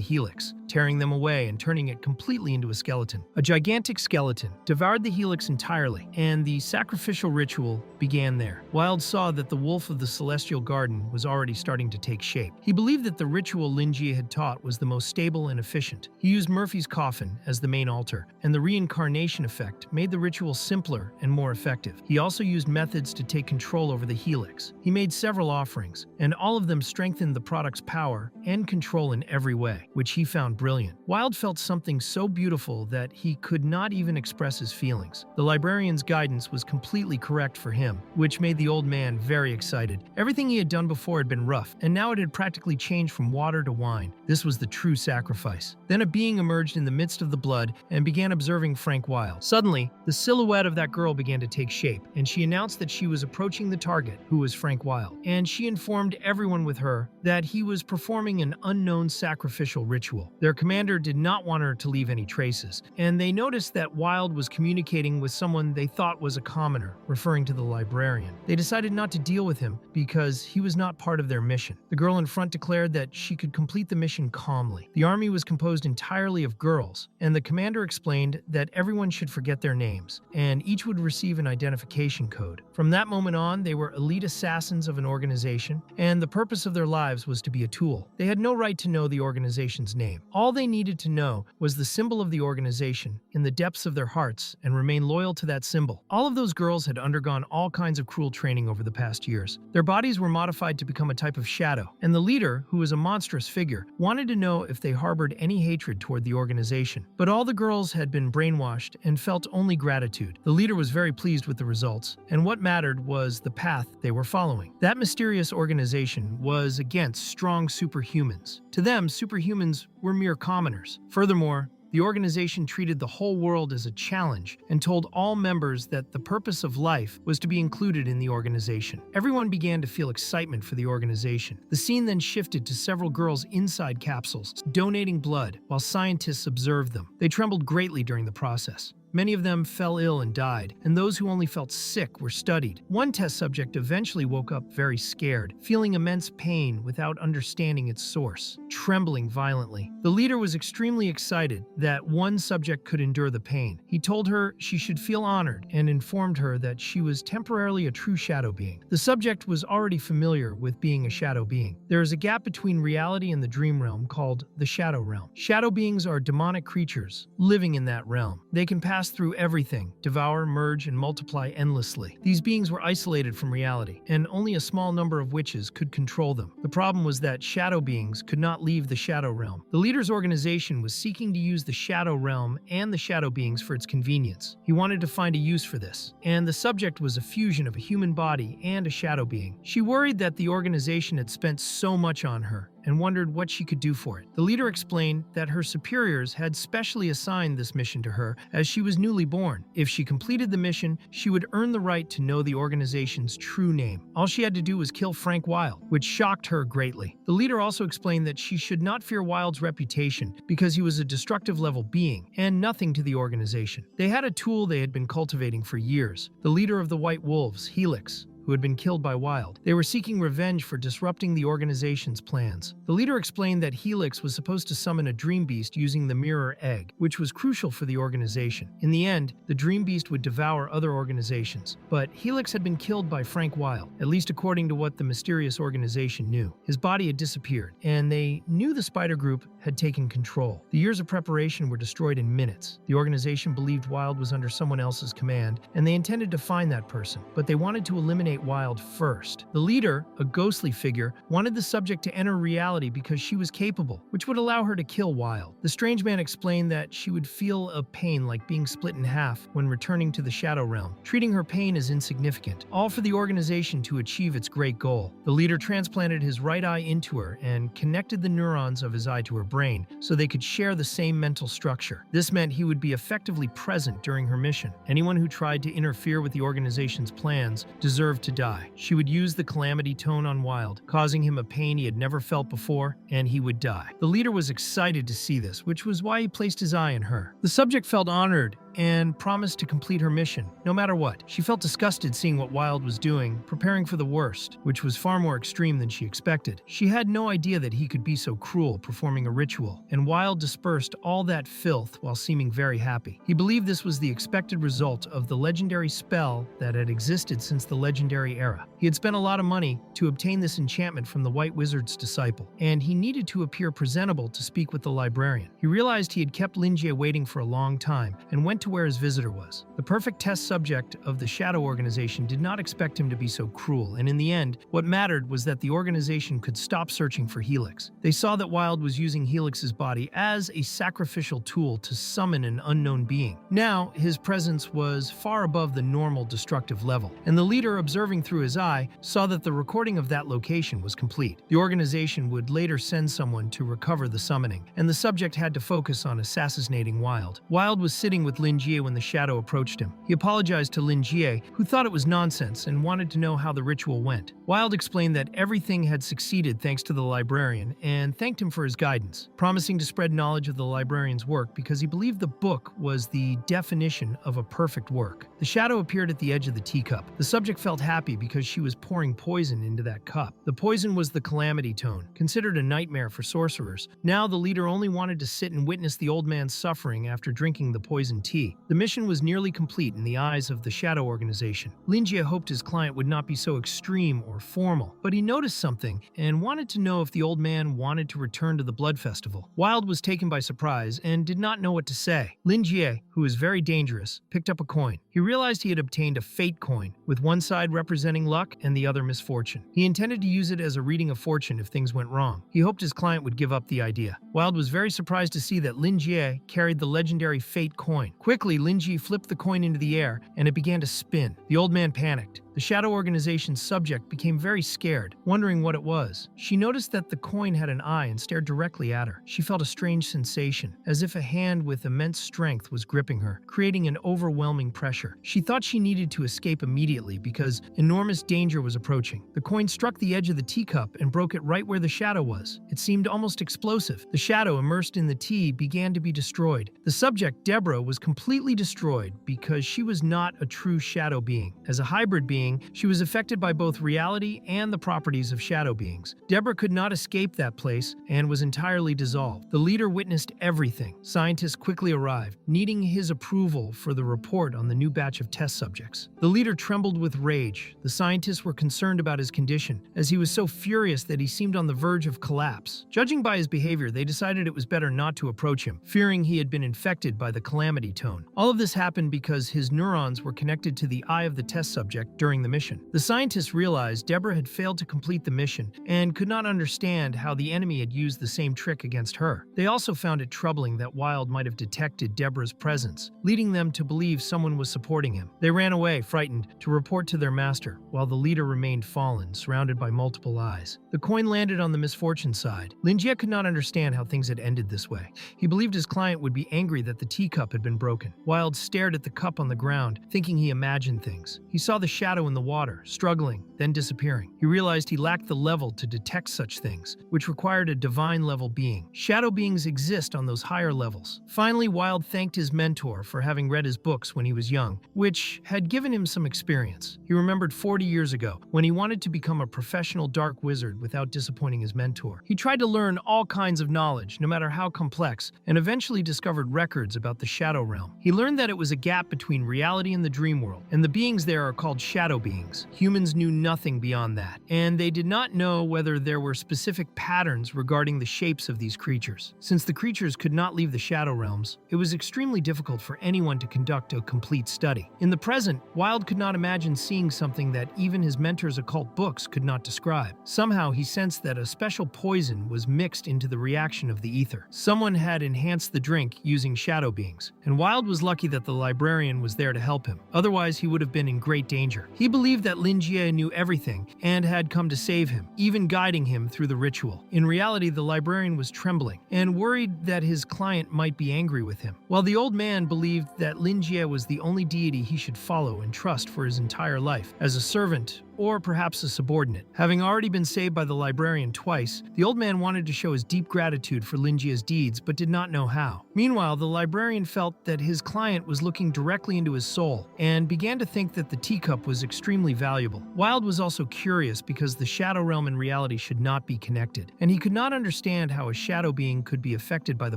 helix, tearing them away and turning it completely into a skeleton. A gigantic skeleton devoured the helix entirely, and the sacrificial ritual began there. Wild saw that the wolf of the celestial garden was already starting to take shape. He believed that the ritual Lin Jie had taught was the most stable and efficient. He used Murphy's coffin as the main altar, and the reincarnation effect made the ritual simpler and more effective. He also used methods to take control over the helix. He made several offerings, and all of them strengthened the product's power and control in every way, which he found brilliant. Wild felt something so beautiful that he could not even express his feelings. The librarian's guidance was completely correct for him, which made the old man very excited. Everything he had done before had been rough, and now it had practically changed from water to wine. This was the true sacrifice. Then a being emerged in the midst of the blood and began observing Frank Wild. Suddenly, the silhouette of that girl began to take shape, and she announced that she was approaching the target, who was Frank Wild. And she informed everyone with her that he was performing an unknown sacrificial ritual. Their commander did not want her to leave any traces, and they noticed that Wild was communicating with someone they thought was a commoner, referring to the librarian. They decided not to deal with him because he was not part of their mission. The girl in front declared that she could complete the mission calmly. The army was composed entirely of girls, and the commander explained that everyone should forget their names, and each would receive an identification code. From that moment on, they were elite assassins of an organization, and the purpose of their lives was to be a tool. They had no right to know the organization's name. All they needed to know was the symbol of the organization in the depths of their hearts and remain loyal to that symbol. All of those girls had undergone all kinds of cruel training over the past years. Their bodies were modified to become a type of shadow, and the leader, who was a monstrous figure, wanted to know if they harbored any hatred toward the organization. But all the girls had been brainwashed and felt only gratitude. The leader was very pleased with the results, and what mattered was the path they were following. That mysterious organization was against strong superhumans. To them, superhumans were mere commoners. Furthermore, the organization treated the whole world as a challenge and told all members that the purpose of life was to be included in the organization. Everyone began to feel excitement for the organization. The scene then shifted to several girls inside capsules, donating blood, while scientists observed them. They trembled greatly during the process. Many of them fell ill and died, and those who only felt sick were studied. One test subject eventually woke up very scared, feeling immense pain without understanding its source, trembling violently. The leader was extremely excited that one subject could endure the pain. He told her she should feel honored and informed her that she was temporarily a true shadow being. The subject was already familiar with being a shadow being. There is a gap between reality and the dream realm called the shadow realm. Shadow beings are demonic creatures living in that realm. They can pass through everything, devour, merge, and multiply endlessly. These beings were isolated from reality, and only a small number of witches could control them. The problem was that shadow beings could not leave the shadow realm. The leader's organization was seeking to use the shadow realm and the shadow beings for its convenience. He wanted to find a use for this, and the subject was a fusion of a human body and a shadow being. She worried that the organization had spent so much on her and wondered what she could do for it. The leader explained that her superiors had specially assigned this mission to her as she was newly born. If she completed the mission, she would earn the right to know the organization's true name. All she had to do was kill Frank Wild, which shocked her greatly. The leader also explained that she should not fear Wild's reputation because he was a destructive level being and nothing to the organization. They had a tool they had been cultivating for years. The leader of the White Wolves, Helix, who had been killed by Wild. They were seeking revenge for disrupting the organization's plans. The leader explained that Helix was supposed to summon a dream beast using the mirror egg, which was crucial for the organization. In the end, the dream beast would devour other organizations, but Helix had been killed by Frank Wild, at least according to what the mysterious organization knew. His body had disappeared, and they knew the Spider Group had taken control. The years of preparation were destroyed in minutes. The organization believed Wild was under someone else's command, and they intended to find that person, but they wanted to eliminate Wild first. The leader, a ghostly figure, wanted the subject to enter reality because she was capable, which would allow her to kill Wild. The strange man explained that she would feel a pain like being split in half when returning to the shadow realm, treating her pain as insignificant, all for the organization to achieve its great goal. The leader transplanted his right eye into her and connected the neurons of his eye to her brain so they could share the same mental structure. This meant he would be effectively present during her mission. Anyone who tried to interfere with the organization's plans deserved to die. She would use the calamity tone on Wild, causing him a pain he had never felt before, and he would die. The leader was excited to see this, which was why he placed his eye on her. The subject felt honored and promised to complete her mission, no matter what. She felt disgusted seeing what Wild was doing, preparing for the worst, which was far more extreme than she expected. She had no idea that he could be so cruel, performing a ritual, and Wild dispersed all that filth while seeming very happy. He believed this was the expected result of the legendary spell that had existed since the legendary era. He had spent a lot of money to obtain this enchantment from the White Wizard's disciple, and he needed to appear presentable to speak with the librarian. He realized he had kept Linjie waiting for a long time and went to to where his visitor was. The perfect test subject of the Shadow Organization did not expect him to be so cruel, and in the end, what mattered was that the organization could stop searching for Helix. They saw that Wild was using Helix's body as a sacrificial tool to summon an unknown being. Now, his presence was far above the normal destructive level, and the leader, observing through his eye, saw that the recording of that location was complete. The organization would later send someone to recover the summoning, and the subject had to focus on assassinating Wild. Wild was sitting with Lin Jie when the Shadow approached him. He apologized to Lin Jie, who thought it was nonsense and wanted to know how the ritual went. Wild explained that everything had succeeded thanks to the librarian and thanked him for his guidance, promising to spread knowledge of the librarian's work because he believed the book was the definition of a perfect work. The Shadow appeared at the edge of the teacup. The subject felt happy because she was pouring poison into that cup. The poison was the calamity tone, considered a nightmare for sorcerers. Now the leader only wanted to sit and witness the old man's suffering after drinking the poisoned tea. The mission was nearly complete in the eyes of the Shadow Organization. Lin Jie hoped his client would not be so extreme or formal, but he noticed something and wanted to know if the old man wanted to return to the Blood Festival. Wild was taken by surprise and did not know what to say. Lin Jie, who was very dangerous, picked up a coin. He realized he had obtained a fate coin, with one side representing luck and the other misfortune. He intended to use it as a reading of fortune if things went wrong. He hoped his client would give up the idea. Wild was very surprised to see that Lin Jie carried the legendary fate coin. Quickly, Lin Jie flipped the coin into the air and it began to spin. The old man panicked. The Shadow Organization's subject became very scared, wondering what it was. She noticed that the coin had an eye and stared directly at her. She felt a strange sensation, as if a hand with immense strength was gripping her, creating an overwhelming pressure. She thought she needed to escape immediately because enormous danger was approaching. The coin struck the edge of the teacup and broke it right where the Shadow was. It seemed almost explosive. The Shadow, immersed in the tea, began to be destroyed. The subject, Deborah, was completely destroyed because she was not a true shadow being. As a hybrid being, she was affected by both reality and the properties of shadow beings. Deborah could not escape that place and was entirely dissolved. The leader witnessed everything. Scientists quickly arrived, needing his approval for the report on the new batch of test subjects. The leader trembled with rage. The scientists were concerned about his condition, as he was so furious that he seemed on the verge of collapse. Judging by his behavior, they decided it was better not to approach him, fearing he had been infected by the calamity tone. All of this happened because his neurons were connected to the eye of the test subject during the mission. The scientists realized Deborah had failed to complete the mission and could not understand how the enemy had used the same trick against her. They also found it troubling that Wild might have detected Deborah's presence, leading them to believe someone was supporting him. They ran away, frightened, to report to their master, while the leader remained fallen, surrounded by multiple eyes. The coin landed on the misfortune side. Lin Jie could not understand how things had ended this way. He believed his client would be angry that the teacup had been broken. Wild stared at the cup on the ground, thinking he imagined things. He saw the Shadow in the water, struggling, then disappearing. He realized he lacked the level to detect such things, which required a divine-level being. Shadow beings exist on those higher levels. Finally, Wild thanked his mentor for having read his books when he was young, which had given him some experience. He remembered 40 years ago, when he wanted to become a professional dark wizard without disappointing his mentor. He tried to learn all kinds of knowledge, no matter how complex, and eventually discovered records about the Shadow Realm. He learned that it was a gap between reality and the dream world, and the beings there are called shadow beings. Humans knew nothing beyond that, and they did not know whether there were specific patterns regarding the shapes of these creatures. Since the creatures could not leave the Shadow Realms, it was extremely difficult for anyone to conduct a complete study. In the present, Wild could not imagine seeing something that even his mentor's occult books could not describe. Somehow he sensed that a special poison was mixed into the reaction of the ether. Someone had enhanced the drink using shadow beings, and Wild was lucky that the librarian was there to help him. Otherwise, he would have been in great danger. He believed that Lin Jie knew everything and had come to save him, even guiding him through the ritual. In reality, the librarian was trembling and worried that his client might be angry with him, while the old man believed that Lin Jie was the only deity he should follow and trust for his entire life, as a servant or perhaps a subordinate. Having already been saved by the librarian twice, the old man wanted to show his deep gratitude for Lin Jie's deeds but did not know how. Meanwhile, the librarian felt that his client was looking directly into his soul and began to think that the teacup was extremely valuable. Wild was also curious because the shadow realm and reality should not be connected, and he could not understand how a shadow being could be affected by the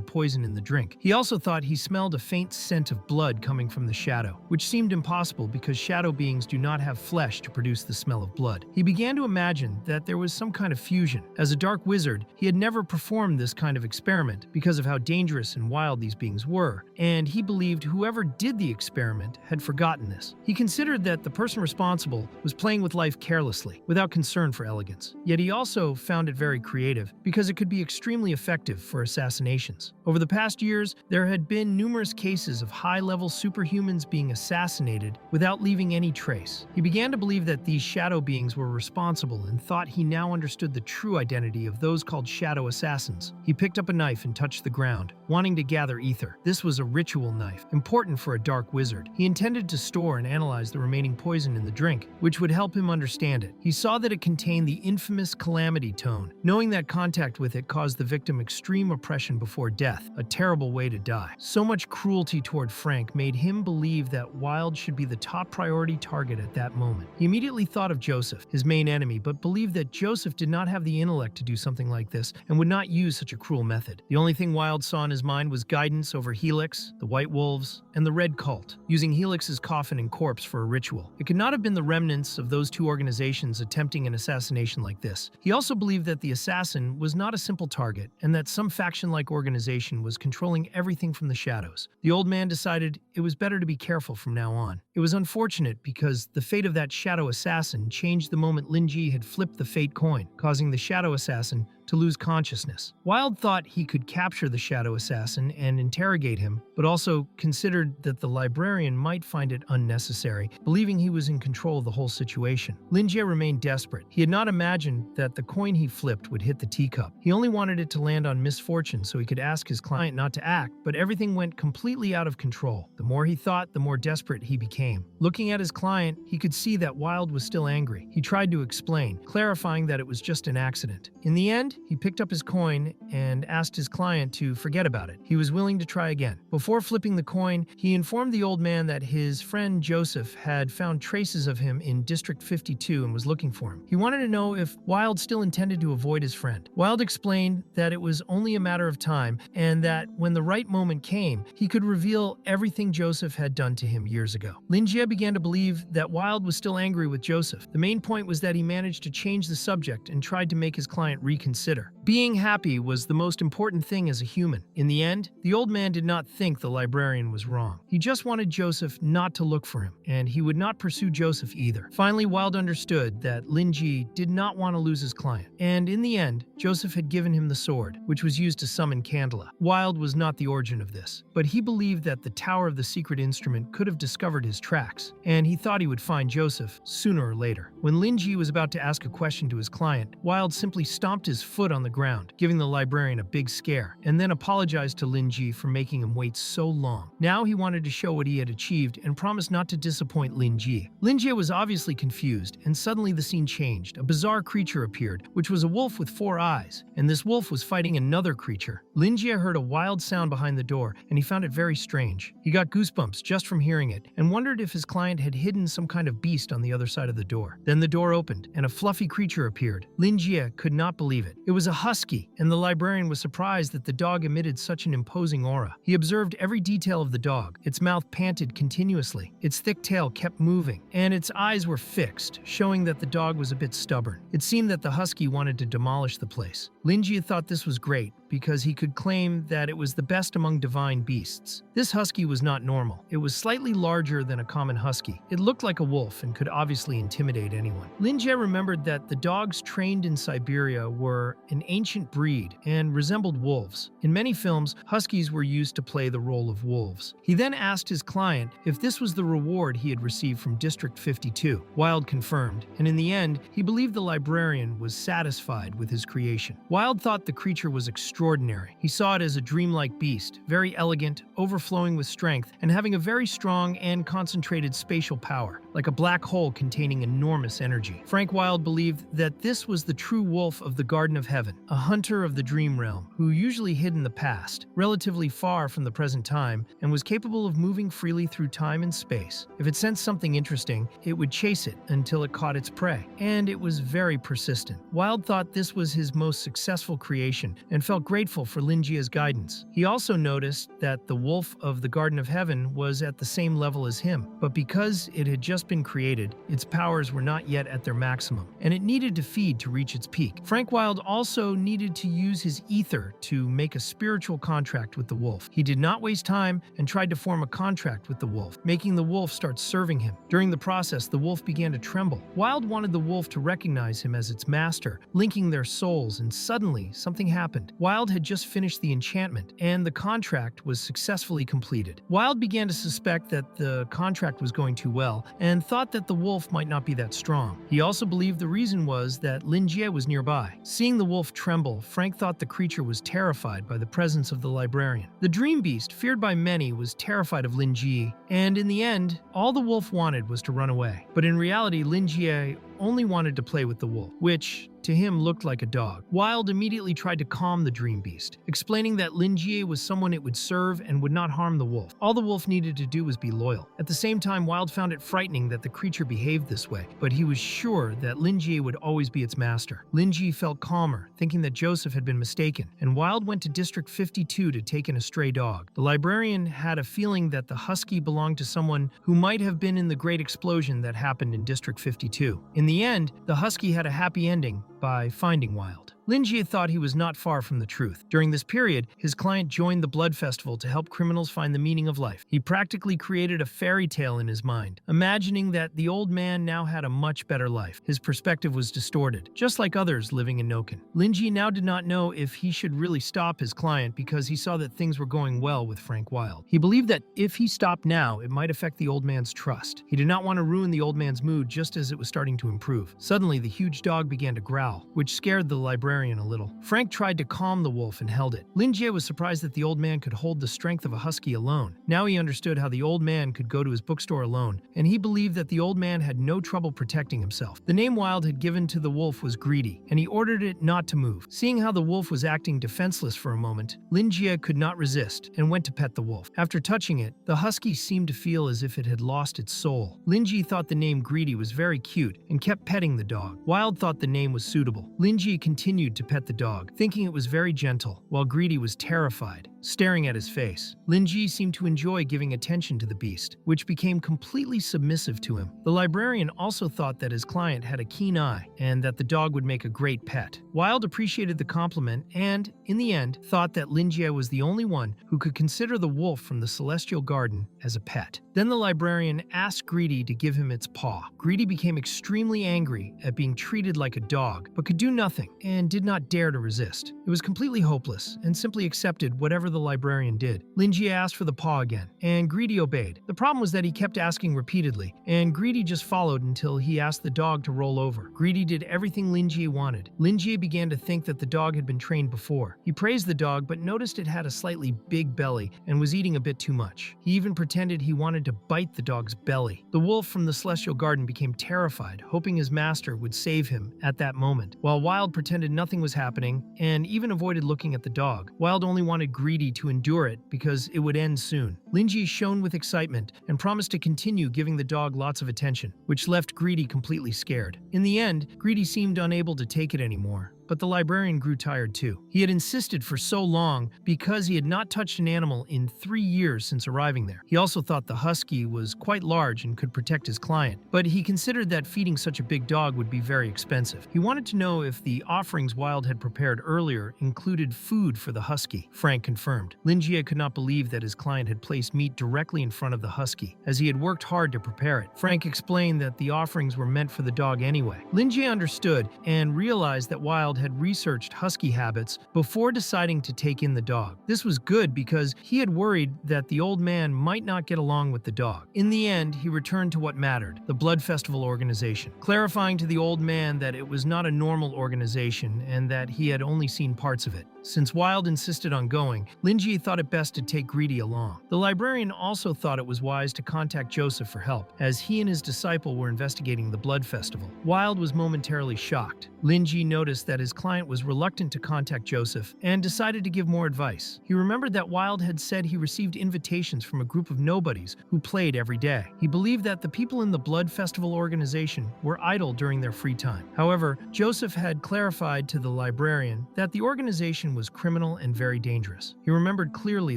poison in the drink. He also thought he smelled a faint scent of blood coming from the shadow, which seemed impossible because shadow beings do not have flesh to produce the smell. smell of blood. He began to imagine that there was some kind of fusion. As a dark wizard, he had never performed this kind of experiment because of how dangerous and wild these beings were, and he believed whoever did the experiment had forgotten this. He considered that the person responsible was playing with life carelessly, without concern for elegance. Yet he also found it very creative, because it could be extremely effective for assassinations. Over the past years, there had been numerous cases of high-level superhumans being assassinated without leaving any trace. He began to believe that these shadow beings were responsible and thought he now understood the true identity of those called shadow assassins. He picked up a knife and touched the ground, wanting to gather ether. This was a ritual knife, important for a dark wizard. He intended to store and analyze the remaining poison in the drink, which would help him understand it. He saw that it contained the infamous calamity tone, knowing that contact with it caused the victim extreme oppression before death, a terrible way to die. So much cruelty toward Frank made him believe that Wilde should be the top priority target at that moment. He immediately thought of Joseph, his main enemy, but believed that Joseph did not have the intellect to do something like this and would not use such a cruel method. The only thing Wilde saw in his mind was guidance over Helix, the White Wolves, and the Red Cult, using Helix's coffin and corpse for a ritual. It could not have been the remnants of those two organizations attempting an assassination like this. He also believed that the assassin was not a simple target, and that some faction-like organization was controlling everything from the shadows. The old man decided it was better to be careful from now on. It was unfortunate because the fate of that shadow assassin changed the moment Lin Ji had flipped the fate coin, causing the shadow assassin to lose consciousness. Wilde thought he could capture the shadow assassin and interrogate him, but also considered that the librarian might find it unnecessary, believing he was in control of the whole situation. Lin Jie remained desperate. He had not imagined that the coin he flipped would hit the teacup. He only wanted it to land on misfortune so he could ask his client not to act, but everything went completely out of control. The more he thought, the more desperate he became. Looking at his client, he could see that Wilde was still angry. He tried to explain, clarifying that it was just an accident. In the end, he picked up his coin and asked his client to forget about it. He was willing to try again. Before flipping the coin, he informed the old man that his friend Joseph had found traces of him in District 52 and was looking for him. He wanted to know if Wilde still intended to avoid his friend. Wilde explained that it was only a matter of time and that when the right moment came, he could reveal everything Joseph had done to him years ago. Lin Jie began to believe that Wilde was still angry with Joseph. The main point was that he managed to change the subject and tried to make his client reconsider. Being happy was the most important thing as a human. In the end, the old man did not think the librarian was wrong. He just wanted Joseph not to look for him, and he would not pursue Joseph either. Finally, Wilde understood that Lin Ji did not want to lose his client, and in the end, Joseph had given him the sword, which was used to summon Candela. Wilde was not the origin of this, but he believed that the Tower of the Secret Instrument could have discovered his tracks, and he thought he would find Joseph sooner or later. When Lin Ji was about to ask a question to his client, Wilde simply stomped his foot on the ground, giving the librarian a big scare, and then apologized to Lin Ji for making him wait so long. Now he wanted to show what he had achieved and promised not to disappoint Lin Ji. Lin Ji was obviously confused, and suddenly the scene changed. A bizarre creature appeared, which was a wolf with 4 eyes, and this wolf was fighting another creature. Lin Ji heard a wild sound behind the door, and he found it very strange. He got goosebumps just from hearing it, and wondered if his client had hidden some kind of beast on the other side of the door. Then the door opened, and a fluffy creature appeared. Lin Ji could not believe it. It was a husky, and the librarian was surprised that the dog emitted such an imposing aura. He observed every detail of the dog. Its mouth panted continuously, its thick tail kept moving, and its eyes were fixed, showing that the dog was a bit stubborn. It seemed that the husky wanted to demolish the place. Lin Ji thought this was great, because he could claim that it was the best among divine beasts. This husky was not normal. It was slightly larger than a common husky. It looked like a wolf and could obviously intimidate anyone. Lin Jie remembered that the dogs trained in Siberia were an ancient breed and resembled wolves. In many films, huskies were used to play the role of wolves. He then asked his client if this was the reward he had received from District 52. Wilde confirmed, and in the end, he believed the librarian was satisfied with his creation. Wilde thought the creature was extraordinary. He saw it as a dreamlike beast, very elegant, overflowing with strength, and having a very strong and concentrated spatial power, like a black hole containing enormous energy. Frank Wilde believed that this was the true wolf of the Garden of Heaven, a hunter of the dream realm, who usually hid in the past, relatively far from the present time, and was capable of moving freely through time and space. If it sensed something interesting, it would chase it until it caught its prey, and it was very persistent. Wilde thought this was his most successful creation and felt grateful for Lin Jie's guidance. He also noticed that the wolf of the Garden of Heaven was at the same level as him, but because it had just just been created, its powers were not yet at their maximum, and it needed to feed to reach its peak. Frank Wilde also needed to use his ether to make a spiritual contract with the wolf. He did not waste time and tried to form a contract with the wolf, making the wolf start serving him. During the process, the wolf began to tremble. Wilde wanted the wolf to recognize him as its master, linking their souls, and suddenly something happened. Wilde had just finished the enchantment, and the contract was successfully completed. Wilde began to suspect that the contract was going too well, and thought that the wolf might not be that strong. He also believed the reason was that Lin Jie was nearby. Seeing the wolf tremble, Frank thought the creature was terrified by the presence of the librarian. The dream beast, feared by many, was terrified of Lin Jie, and in the end, all the wolf wanted was to run away. But in reality, Lin Jie only wanted to play with the wolf, which to him looked like a dog. Wilde immediately tried to calm the dream beast, explaining that Lin Jie was someone it would serve and would not harm the wolf. All the wolf needed to do was be loyal. At the same time, Wilde found it frightening that the creature behaved this way, but he was sure that Lin Jie would always be its master. Lin Jie felt calmer, thinking that Joseph had been mistaken, and Wilde went to District 52 to take in a stray dog. The librarian had a feeling that the husky belonged to someone who might have been in the great explosion that happened in District 52. In the end, the husky had a happy ending by finding Wilde. Lin Jie thought he was not far from the truth. During this period, his client joined the Blood Festival to help criminals find the meaning of life. He practically created a fairy tale in his mind, imagining that the old man now had a much better life. His perspective was distorted, just like others living in Noken. Lin Jie now did not know if he should really stop his client because he saw that things were going well with Frank Wilde. He believed that if he stopped now, it might affect the old man's trust. He did not want to ruin the old man's mood just as it was starting to improve. Suddenly, the huge dog began to growl, which scared the librarian a little. Frank tried to calm the wolf and held it. Lin Jie was surprised that the old man could hold the strength of a husky alone. Now he understood how the old man could go to his bookstore alone, and he believed that the old man had no trouble protecting himself. The name Wilde had given to the wolf was Greedy, and he ordered it not to move. Seeing how the wolf was acting defenseless for a moment, Lin Jie could not resist and went to pet the wolf. After touching it, the husky seemed to feel as if it had lost its soul. Lin Jie thought the name Greedy was very cute and kept petting the dog. Wilde thought the name was suitable. Lin Jie continued to pet the dog, thinking it was very gentle, while Greedy was terrified, staring at his face. Lin Jie seemed to enjoy giving attention to the beast, which became completely submissive to him. The librarian also thought that his client had a keen eye and that the dog would make a great pet. Wilde appreciated the compliment and, in the end, thought that Lin Jie was the only one who could consider the wolf from the Celestial Garden as a pet. Then the librarian asked Greedy to give him its paw. Greedy became extremely angry at being treated like a dog, but could do nothing and did not dare to resist. It was completely hopeless and simply accepted whatever the librarian did. Lin Jie asked for the paw again, and Greedy obeyed. The problem was that he kept asking repeatedly, and Greedy just followed until he asked the dog to roll over. Greedy did everything Lin Jie wanted. Lin Jie began to think that the dog had been trained before. He praised the dog, but noticed it had a slightly big belly and was eating a bit too much. He even pretended he wanted to bite the dog's belly. The wolf from the Celestial Garden became terrified, hoping his master would save him at that moment, while Wilde pretended nothing was happening and even avoided looking at the dog. Wilde only wanted Greedy to endure it because it would end soon. Lin Jie shone with excitement and promised to continue giving the dog lots of attention, which left Greedy completely scared. In the end, Greedy seemed unable to take it anymore. But the librarian grew tired too. He had insisted for so long because he had not touched an animal in 3 years since arriving there. He also thought the husky was quite large and could protect his client, but he considered that feeding such a big dog would be very expensive. He wanted to know if the offerings Wilde had prepared earlier included food for the husky. Frank confirmed. Lin Jie could not believe that his client had placed meat directly in front of the husky, as he had worked hard to prepare it. Frank explained that the offerings were meant for the dog anyway. Lin Jie understood and realized that Wilde had researched husky habits before deciding to take in the dog. This was good because he had worried that the old man might not get along with the dog. In the end, he returned to what mattered, the Blood Festival organization, clarifying to the old man that it was not a normal organization and that he had only seen parts of it. Since Wilde insisted on going, Lin Jie thought it best to take Greedy along. The librarian also thought it was wise to contact Joseph for help, as he and his disciple were investigating the Blood Festival. Wilde was momentarily shocked. Lin Jie noticed that his client was reluctant to contact Joseph and decided to give more advice. He remembered that Wilde had said he received invitations from a group of nobodies who played every day. He believed that the people in the Blood Festival organization were idle during their free time. However, Joseph had clarified to the librarian that the organization organization was criminal and very dangerous. He remembered clearly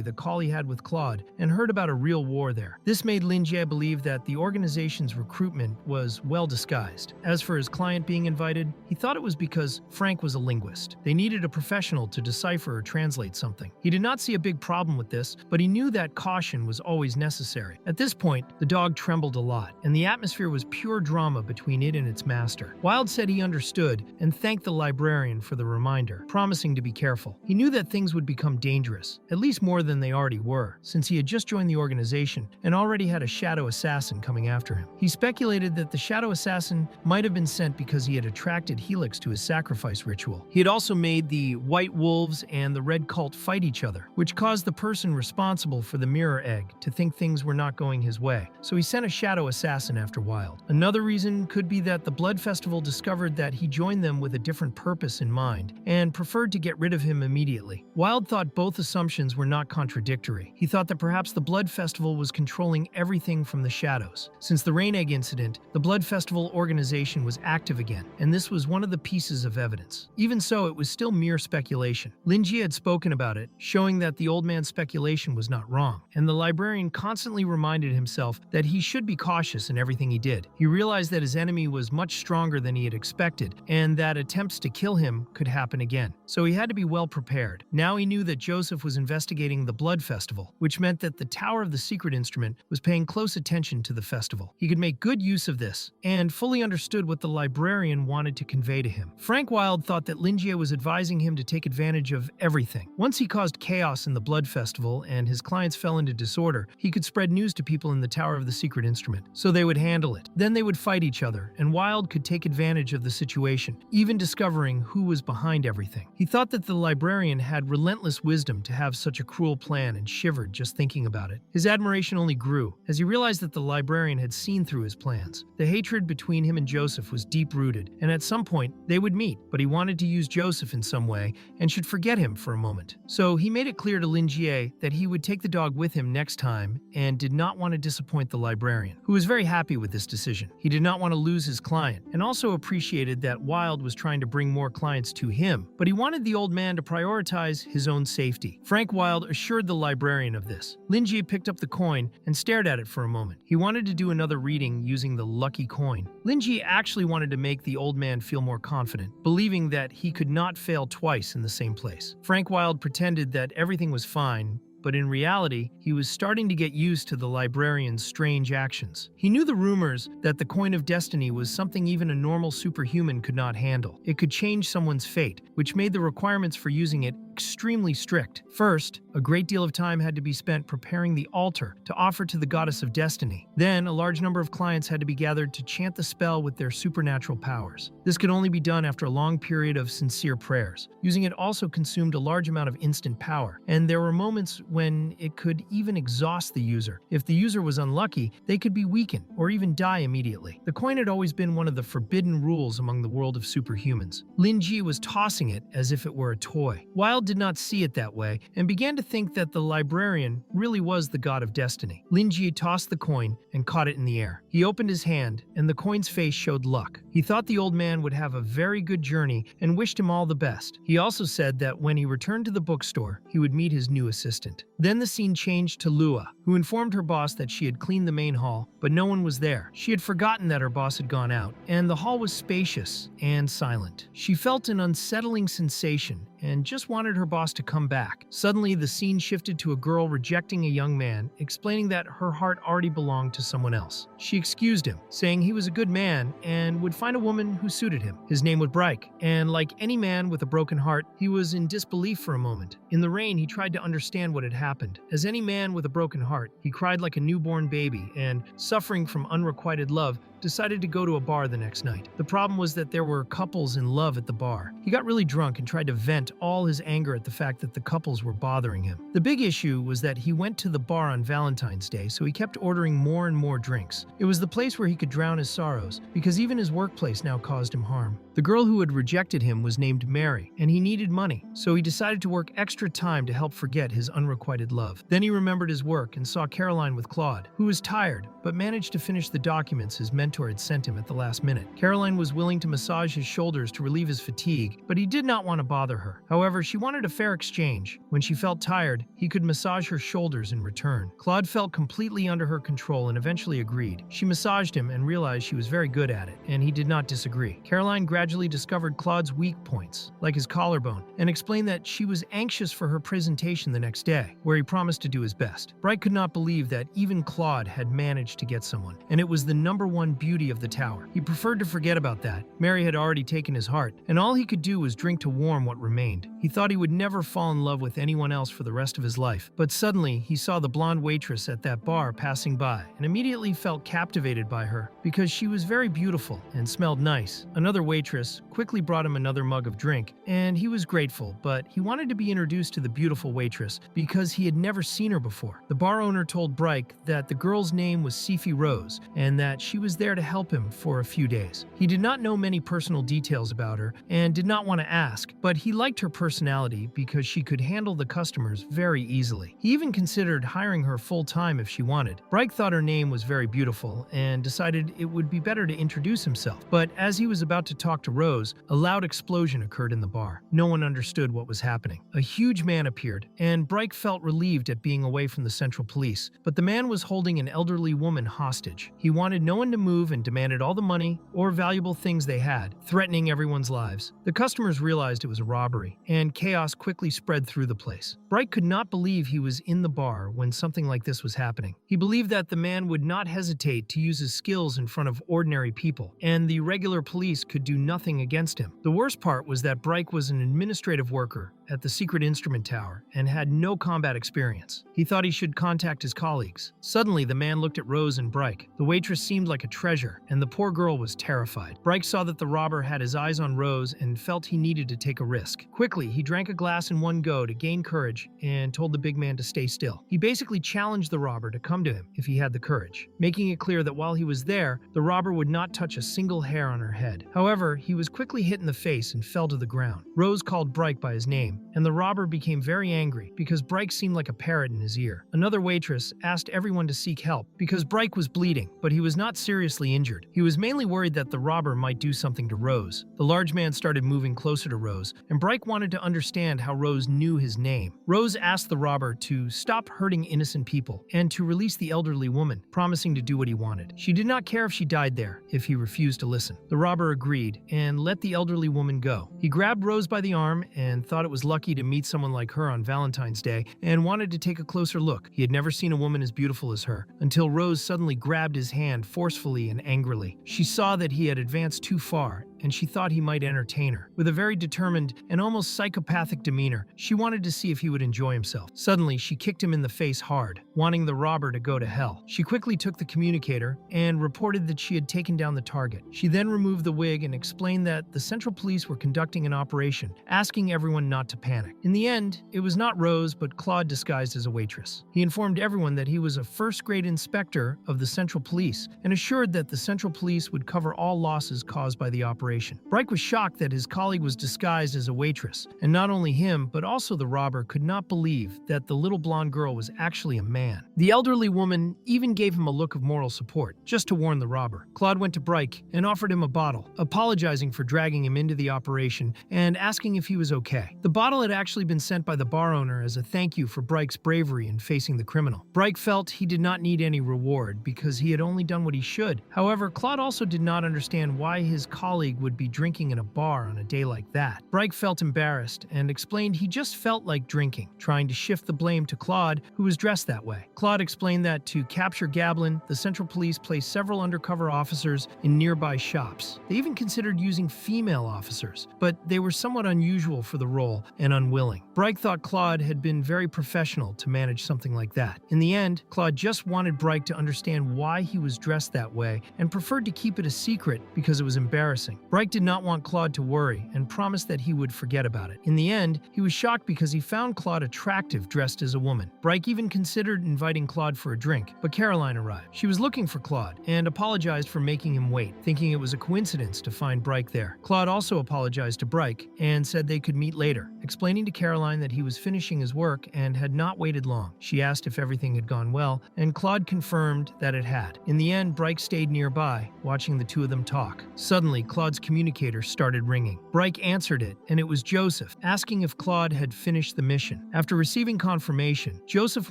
the call he had with Claude and heard about a real war there. This made Lin Jie believe that the organization's recruitment was well disguised. As for his client being invited, he thought it was because Frank was a linguist. They needed a professional to decipher or translate something. He did not see a big problem with this, but he knew that caution was always necessary. At this point, the dog trembled a lot, and the atmosphere was pure drama between it and its master. Wilde said he understood and thanked the librarian for the reminder, promising to be careful. He knew that things would become dangerous, at least more than they already were, since he had just joined the organization and already had a shadow assassin coming after him. He speculated that the shadow assassin might have been sent because he had attracted Helix to his sacrifice ritual. He had also made the White Wolves and the Red Cult fight each other, which caused the person responsible for the mirror egg to think things were not going his way, so he sent a shadow assassin after Wilde. Another reason could be that the Blood Festival discovered that he joined them with a different purpose in mind and preferred to get rid of him immediately. Wilde thought both assumptions were not contradictory. He thought that perhaps the Blood Festival was controlling everything from the shadows. Since the Rain Egg incident, the Blood Festival organization was active again, and this was one of the pieces of evidence. Even so, it was still mere speculation. Lin Jie had spoken about it, showing that the old man's speculation was not wrong, and the librarian constantly reminded himself that he should be cautious in everything he did. He realized that his enemy was much stronger than he had expected, and that attempts to kill him could happen again. So he had to be well prepared. Now he knew that Joseph was investigating the Blood Festival, which meant that the Tower of the Secret Instrument was paying close attention to the festival. He could make good use of this, and fully understood what the librarian wanted to convey to him. Frank Wilde thought that Lin Jie was advising him to take advantage of everything. Once he caused chaos in the Blood Festival and his clients fell into disorder, he could spread news to people in the Tower of the Secret Instrument, so they would handle it. Then they would fight each other, and Wilde could take advantage of the situation, even discovering who was behind everything. He thought that the librarian had relentless wisdom to have such a cruel plan and shivered just thinking about it. His admiration only grew as he realized that the librarian had seen through his plans. The hatred between him and Joseph was deep-rooted, and at some point they would meet, but he wanted to use Joseph in some way and should forget him for a moment. So he made it clear to Lin Jie that he would take the dog with him next time and did not want to disappoint the librarian, who was very happy with this decision. He did not want to lose his client and also appreciated that Wilde was trying to bring more clients to him, but he wanted the old man to prioritize his own safety. Frank Wilde assured the librarian of this. Lin Jie picked up the coin and stared at it for a moment. He wanted to do another reading using the lucky coin. Lin Jie actually wanted to make the old man feel more confident, believing that he could not fail twice in the same place. Frank Wilde pretended that everything was fine, but in reality, he was starting to get used to the librarian's strange actions. He knew the rumors that the Coin of Destiny was something even a normal superhuman could not handle. It could change someone's fate, which made the requirements for using it extremely strict. First, a great deal of time had to be spent preparing the altar to offer to the goddess of destiny. Then, a large number of clients had to be gathered to chant the spell with their supernatural powers. This could only be done after a long period of sincere prayers. Using it also consumed a large amount of instant power, and there were moments when it could even exhaust the user. If the user was unlucky, they could be weakened or even die immediately. The coin had always been one of the forbidden rules among the world of superhumans. Lin Jie was tossing it as if it were a toy. Wilde did not see it that way and began to think that the librarian really was the god of destiny. Lin Jie tossed the coin and caught it in the air. He opened his hand, and the coin's face showed luck. He thought the old man would have a very good journey and wished him all the best. He also said that when he returned to the bookstore, he would meet his new assistant. Then the scene changed to Lua, who informed her boss that she had cleaned the main hall, but no one was there. She had forgotten that her boss had gone out, and the hall was spacious and silent. She felt an unsettling sensation and just wanted her boss to come back. Suddenly, the scene shifted to a girl rejecting a young man, explaining that her heart already belonged to someone else. She excused him, saying he was a good man and would find a woman who suited him. His name was Breik, and like any man with a broken heart, he was in disbelief for a moment. In the rain, he tried to understand what had happened. As any man with a broken heart, he cried like a newborn baby and, suffering from unrequited love, decided to go to a bar the next night. The problem was that there were couples in love at the bar. He got really drunk and tried to vent all his anger at the fact that the couples were bothering him. The big issue was that he went to the bar on Valentine's Day, so he kept ordering more and more drinks. It was the place where he could drown his sorrows, because even his workplace now caused him harm. The girl who had rejected him was named Mary, and he needed money, so he decided to work extra time to help forget his unrequited love. Then he remembered his work and saw Caroline with Claude, who was tired, but managed to finish the documents his mentor mentor had sent him at the last minute. Caroline was willing to massage his shoulders to relieve his fatigue, but he did not want to bother her. However, she wanted a fair exchange. When she felt tired, he could massage her shoulders in return. Claude felt completely under her control and eventually agreed. She massaged him and realized she was very good at it, and he did not disagree. Caroline gradually discovered Claude's weak points, like his collarbone, and explained that she was anxious for her presentation the next day, where he promised to do his best. Bright could not believe that even Claude had managed to get someone, and it was the #1 beauty of the tower. He preferred to forget about that. Mary had already taken his heart, and all he could do was drink to warm what remained. He thought he would never fall in love with anyone else for the rest of his life, but suddenly he saw the blonde waitress at that bar passing by and immediately felt captivated by her because she was very beautiful and smelled nice. Another waitress quickly brought him another mug of drink, and he was grateful, but he wanted to be introduced to the beautiful waitress because he had never seen her before. The bar owner told Bright that the girl's name was Sifi Rose and that she was there to help him for a few days. He did not know many personal details about her and did not want to ask, but he liked her personality because she could handle the customers very easily. He even considered hiring her full-time if she wanted. Bright thought her name was very beautiful and decided it would be better to introduce himself. But as he was about to talk to Rose, a loud explosion occurred in the bar. No one understood what was happening. A huge man appeared, and Bright felt relieved at being away from the Central Police. But the man was holding an elderly woman hostage. He wanted no one to move and demanded all the money or valuable things they had, threatening everyone's lives. The customers realized it was a robbery, and chaos quickly spread through the place. Bright could not believe he was in the bar when something like this was happening. He believed that the man would not hesitate to use his skills in front of ordinary people, and the regular police could do nothing against him. The worst part was that Bright was an administrative worker at the secret instrument tower and had no combat experience. He thought he should contact his colleagues. Suddenly, the man looked at Rose and Bright. The waitress seemed like a treasure, and the poor girl was terrified. Bright saw that the robber had his eyes on Rose and felt he needed to take a risk. Quickly, he drank a glass in one go to gain courage and told the big man to stay still. He basically challenged the robber to come to him if he had the courage, making it clear that while he was there, the robber would not touch a single hair on her head. However, he was quickly hit in the face and fell to the ground. Rose called Bright by his name, and the robber became very angry because Bright seemed like a parrot in his ear. Another waitress asked everyone to seek help because Bright was bleeding, but he was not seriously injured. He was mainly worried that the robber might do something to Rose. The large man started moving closer to Rose, and Bright wanted to understand how Rose knew his name. Rose asked the robber to stop hurting innocent people and to release the elderly woman, promising to do what he wanted. She did not care if she died there if he refused to listen. The robber agreed and let the elderly woman go. He grabbed Rose by the arm and thought it was lucky to meet someone like her on Valentine's Day and wanted to take a closer look. He had never seen a woman as beautiful as her until Rose suddenly grabbed his hand forcefully and angrily. She saw that he had advanced too far and she thought he might entertain her. With a very determined and almost psychopathic demeanor, she wanted to see if he would enjoy himself. Suddenly, she kicked him in the face hard, wanting the robber to go to hell. She quickly took the communicator and reported that she had taken down the target. She then removed the wig and explained that the Central Police were conducting an operation, asking everyone not to panic. In the end, it was not Rose, but Claude disguised as a waitress. He informed everyone that he was a first-grade inspector of the Central Police and assured that the Central Police would cover all losses caused by the operation. Bright was shocked that his colleague was disguised as a waitress, and not only him, but also the robber could not believe that the little blonde girl was actually a man. The elderly woman even gave him a look of moral support, just to warn the robber. Claude went to Bright and offered him a bottle, apologizing for dragging him into the operation and asking if he was okay. The bottle had actually been sent by the bar owner as a thank you for Bright's bravery in facing the criminal. Bright felt he did not need any reward because he had only done what he should. However, Claude also did not understand why his colleague would be drinking in a bar on a day like that. Bright felt embarrassed and explained he just felt like drinking, trying to shift the blame to Claude, who was dressed that way. Claude explained that to capture Gablin, the Central Police placed several undercover officers in nearby shops. They even considered using female officers, but they were somewhat unusual for the role and unwilling. Bright thought Claude had been very professional to manage something like that. In the end, Claude just wanted Bright to understand why he was dressed that way and preferred to keep it a secret because it was embarrassing. Bright did not want Claude to worry and promised that he would forget about it. In the end, he was shocked because he found Claude attractive dressed as a woman. Bright even considered inviting Claude for a drink, but Caroline arrived. She was looking for Claude and apologized for making him wait, thinking it was a coincidence to find Bright there. Claude also apologized to Bright and said they could meet later, explaining to Caroline that he was finishing his work and had not waited long. She asked if everything had gone well, and Claude confirmed that it had. In the end, Bryke stayed nearby, watching the two of them talk. Suddenly, Claude's communicator started ringing. Bryke answered it, and it was Joseph, asking if Claude had finished the mission. After receiving confirmation, Joseph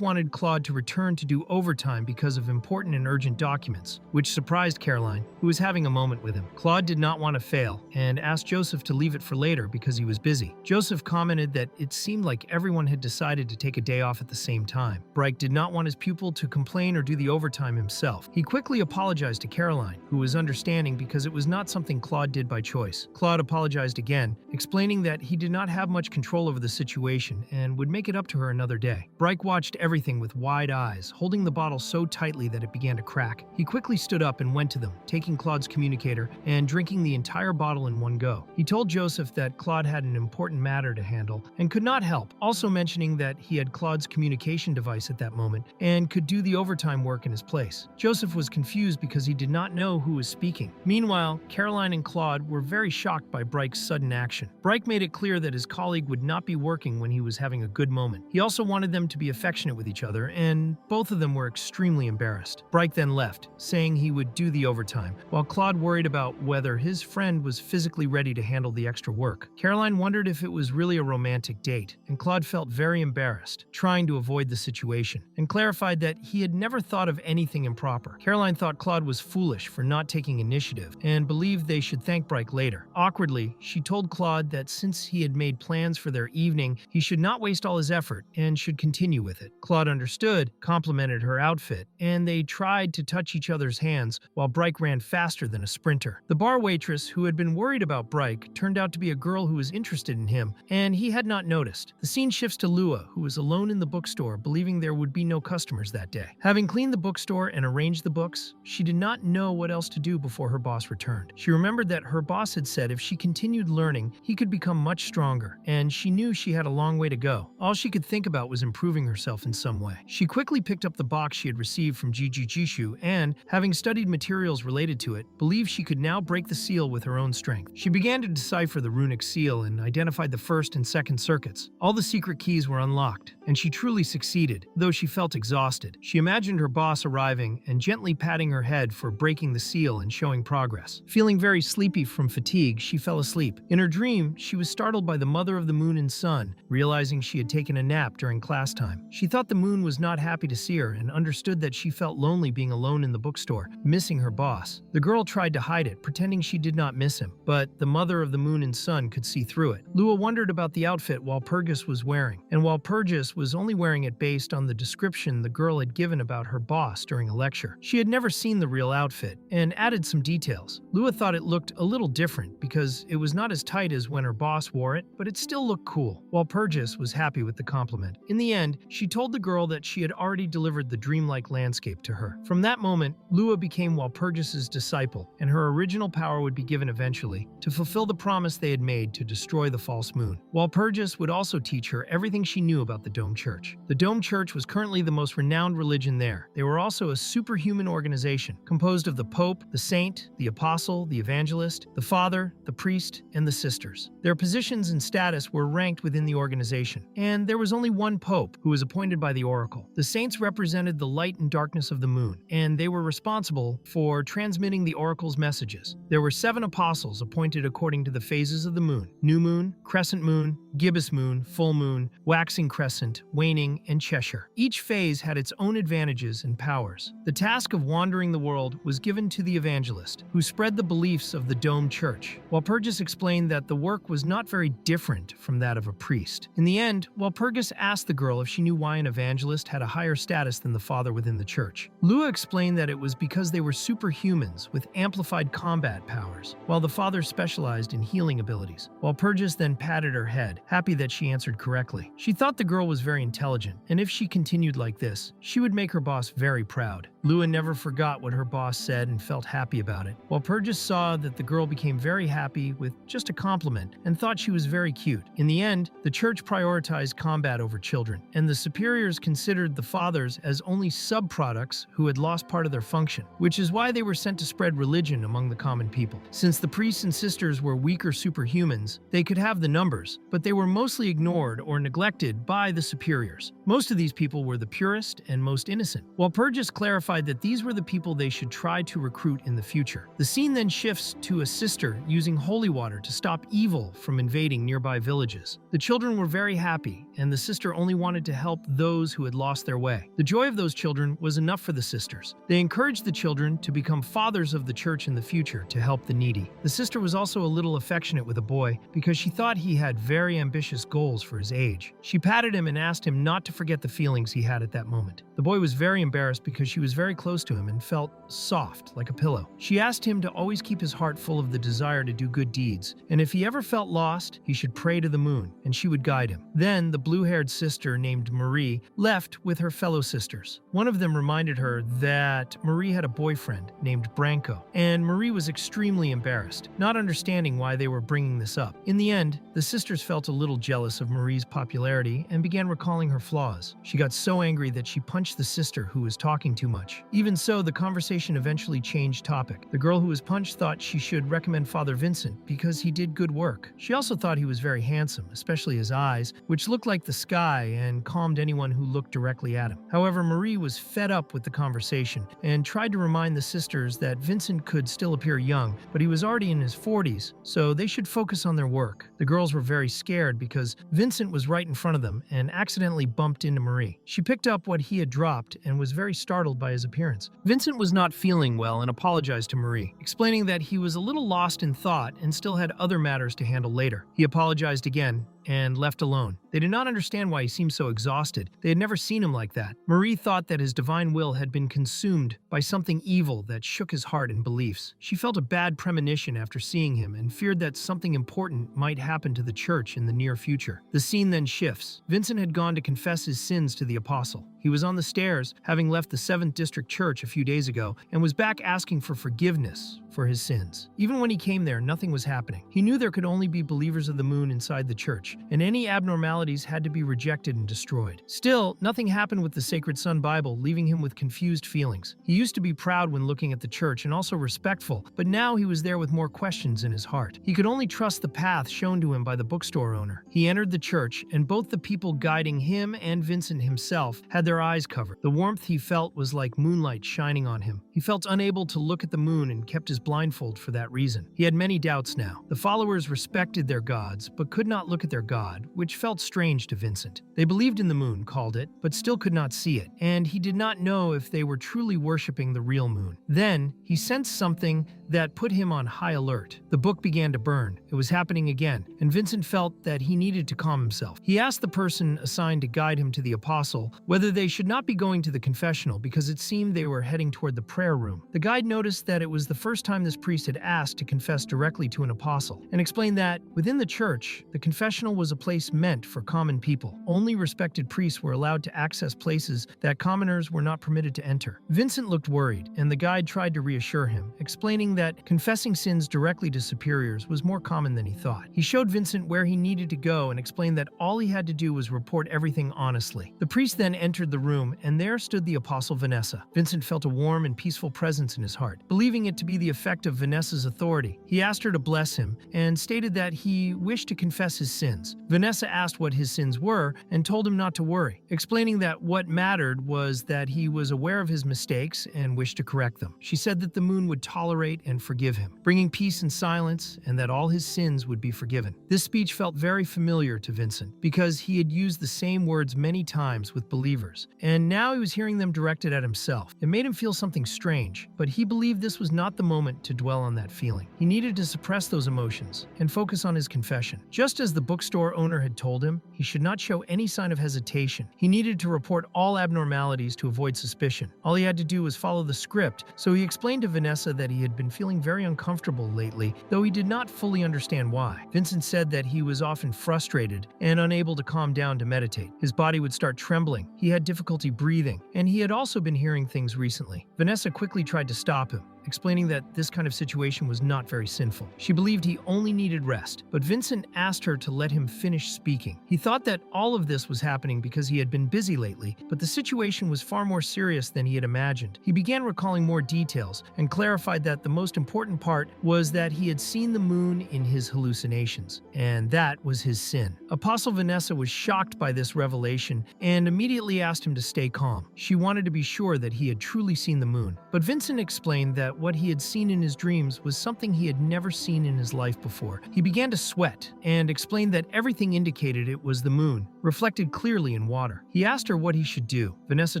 wanted Claude to return to do overtime because of important and urgent documents, which surprised Caroline, who was having a moment with him. Claude did not want to fail, and asked Joseph to leave it for later because he was busy. Joseph commented that it seemed like everyone had decided to take a day off at the same time. Bryke did not want his pupil to complain or do the overtime himself. He quickly apologized to Caroline, who was understanding because it was not something Claude did by choice. Claude apologized again, explaining that he did not have much control over the situation and would make it up to her another day. Bryke watched everything with wide eyes, holding the bottle so tightly that it began to crack. He quickly stood up and went to them, taking Claude's communicator and drinking the entire bottle in one go. He told Joseph that Claude had an important matter to handle and could not help, also mentioning that he had Claude's communication device at that moment and could do the overtime work in his place. Joseph was confused because he did not know who was speaking. Meanwhile, Caroline and Claude were very shocked by Bryke's sudden action. Bryke made it clear that his colleague would not be working when he was having a good moment. He also wanted them to be affectionate with each other, and both of them were extremely embarrassed. Bryke then left, saying he would do the overtime, while Claude worried about whether his friend was physically ready to handle the extra work. Caroline wondered if it was really a romantic date, and Claude felt very embarrassed, trying to avoid the situation, and clarified that he had never thought of anything improper. Caroline thought Claude was foolish for not taking initiative, and believed they should thank Bryke later. Awkwardly, she told Claude that since he had made plans for their evening, he should not waste all his effort and should continue with it. Claude understood, complimented her outfit, and they tried to touch each other's hands while Bryke ran faster than a sprinter. The bar waitress, who had been worried about Bryke, turned out to be a girl who was interested in him, and he had not noticed. The scene shifts to Lua, who was alone in the bookstore, believing there would be no customers that day. Having cleaned the bookstore and arranged the books, she did not know what else to do before her boss returned. She remembered that her boss had said if she continued learning, he could become much stronger, and she knew she had a long way to go. All she could think about was improving herself in some way. She quickly picked up the box she had received from Jiji Jishu and, having studied materials related to it, believed she could now break the seal with her own strength. She began to decipher the runic seal and identified the first and second circuits. All the secret keys were unlocked, and she truly succeeded, though she felt exhausted. She imagined her boss arriving and gently patting her head for breaking the seal and showing progress. Feeling very sleepy from fatigue, she fell asleep. In her dream, she was startled by the mother of the moon and sun, realizing she had taken a nap during class time. She thought the moon was not happy to see her and understood that she felt lonely being alone in the bookstore, missing her boss. The girl tried to hide it, pretending she did not miss him, but the mother of the moon and sun could see through it. Lua wondered about the outfit Walpurgis was wearing, and Walpurgis was only wearing it based on the description the girl had given about her boss during a lecture. She had never seen the real outfit, and added some details. Lua thought it looked a little different because it was not as tight as when her boss wore it, but it still looked cool. Walpurgis was happy with the compliment. In the end, she told the girl that she had already delivered the dreamlike landscape to her. From that moment, Lua became Walpurgis's disciple, and her original power would be given eventually to fulfill the promise they had made to destroy the false moon. Walpurgis would also teach her everything she knew about the Dome Church. The Dome Church was currently the most renowned religion there. They were also a superhuman organization composed of the Pope, the Saint, the Apostle, the Evangelist, the Father, the Priest, and the Sisters. Their positions and status were ranked within the organization, and there was only one Pope, who was appointed by the Oracle. The Saints represented the light and darkness of the moon, and they were responsible for transmitting the Oracle's messages. There were 7 apostles appointed according to the phases of the moon: new moon, crescent moon, gibbous moon, full moon, waxing crescent, waning, and Cheshire. Each phase had its own advantages and powers. The task of wandering the world was given to the evangelist, who spread the beliefs of the Dome Church. Walpurgis explained that the work was not very different from that of a priest. In the end, Walpurgis asked the girl if she knew why an evangelist had a higher status than the father within the church. Lua explained that it was because they were superhumans with amplified combat powers, while the father specialized in healing abilities. Walpurgis then patted her head, happy that she answered correctly. She thought the girl was very intelligent, and if she continued like this, she would make her boss very proud. Lua never forgot what her boss said and felt happy about it. Walpurgis saw that the girl became very happy with just a compliment and thought she was very cute. In the end, the church prioritized combat over children, and the superiors considered the fathers as only subproducts who had lost part of their function, which is why they were sent to spread religion among the common people. Since the priests and sisters were weaker superhumans, they could have the numbers, but they were mostly ignored or neglected by the superiors. Most of these people were the purest and most innocent. Walpurgis clarified that these were the people they should try to recruit in the future. The scene then shifts to a sister using holy water to stop evil from invading nearby villages. The children were very happy, and the sister only wanted to help those who had lost their way. The joy of those children was enough for the sisters. They encouraged the children to become fathers of the church in the future to help the needy. The sister was also a little affectionate with a boy because she thought he had very ambitious goals for his age. She patted him and asked him not to forget the feelings he had at that moment. The boy was very embarrassed because she was very close to him and felt soft, like a pillow. She asked him to always keep his heart full of the desire to do good deeds, and if he ever felt lost, he should pray to the moon, and she would guide him. Then, the blue-haired sister named Marie left with her fellow sisters. One of them reminded her that Marie had a boyfriend named Branco, and Marie was extremely embarrassed, not understanding why they were bringing this up. In the end, the sisters felt a little jealous of Marie's popularity and began recalling her flaws. She got so angry that she punched the sister who was talking too much. Even so, the conversation eventually changed topic. The girl who was punched thought she should recommend Father Vincent because he did good work. She also thought he was very handsome, especially his eyes, which looked like the sky and calmed anyone who looked directly at him. However, Marie was fed up with the conversation and tried to remind the sisters that Vincent could still appear young, but he was already in his 40s, so they should focus on their work. The girls were very scared because Vincent was right in front of them and accidentally bumped into Marie. She picked up what he had dropped and was very startled by his appearance. Vincent was not feeling well and apologized to Marie, explaining that he was a little lost in thought and still had other matters to handle later. He apologized again and left alone. They did not understand why he seemed so exhausted. They had never seen him like that. Marie thought that his divine will had been consumed by something evil that shook his heart and beliefs. She felt a bad premonition after seeing him and feared that something important might happen to the church in the near future. The scene then shifts. Vincent had gone to confess his sins to the apostle. He was on the stairs, having left the 7th District Church a few days ago, and was back asking for forgiveness for his sins. Even when he came there, nothing was happening. He knew there could only be believers of the moon inside the church, and any abnormalities had to be rejected and destroyed. Still, nothing happened with the Sacred Sun Bible, leaving him with confused feelings. He used to be proud when looking at the church and also respectful, but now he was there with more questions in his heart. He could only trust the path shown to him by the bookstore owner. He entered the church, and both the people guiding him and Vincent himself had their eyes covered. The warmth he felt was like moonlight shining on him. He felt unable to look at the moon and kept his blindfold for that reason. He had many doubts now. The followers respected their gods, but could not look at their god, which felt strange to Vincent. They believed in the moon, called it, but still could not see it, and he did not know if they were truly worshipping the real moon. Then, he sensed something that put him on high alert. The book began to burn. It was happening again, and Vincent felt that he needed to calm himself. He asked the person assigned to guide him to the apostle whether they should not be going to the confessional because it seemed they were heading toward the prayer room. The guide noticed that it was the first time this priest had asked to confess directly to an apostle, and explained that, within the church, the confessional was a place meant for common people. Only respected priests were allowed to access places that commoners were not permitted to enter. Vincent looked worried, and the guide tried to reassure him, explaining that confessing sins directly to superiors was more common than he thought. He showed Vincent where he needed to go and explained that all he had to do was report everything honestly. The priest then entered the room, and there stood the apostle Vanessa. Vincent felt a warm and peaceful presence in his heart. Believing it to be the effect of Vanessa's authority, he asked her to bless him and stated that he wished to confess his sins. Vanessa asked what his sins were and told him not to worry, explaining that what mattered was that he was aware of his mistakes and wished to correct them. She said that the moon would tolerate and forgive him, bringing peace and silence, and that all his sins would be forgiven. This speech felt very familiar to Vincent because he had used the same words many times with believers, and now he was hearing them directed at himself. It made him feel something strange, but he believed this was not the moment to dwell on that feeling. He needed to suppress those emotions and focus on his confession. Just as the bookstore owner had told him, he should not show any sign of hesitation. He needed to report all abnormalities to avoid suspicion. All he had to do was follow the script, so he explained to Vanessa that he had been feeling very uncomfortable lately, though he did not fully understand why. Vincent said that he was often frustrated and unable to calm down to meditate. His body would start trembling, he had difficulty breathing, and he had also been hearing things recently. Vanessa quickly tried to stop him, explaining that this kind of situation was not very sinful. She believed he only needed rest, but Vincent asked her to let him finish speaking. He thought that all of this was happening because he had been busy lately, but the situation was far more serious than he had imagined. He began recalling more details and clarified that the most important part was that he had seen the moon in his hallucinations, and that was his sin. Apostle Vanessa was shocked by this revelation and immediately asked him to stay calm. She wanted to be sure that he had truly seen the moon, but Vincent explained that what he had seen in his dreams was something he had never seen in his life before. He began to sweat and explained that everything indicated it was the moon, reflected clearly in water. He asked her what he should do. Vanessa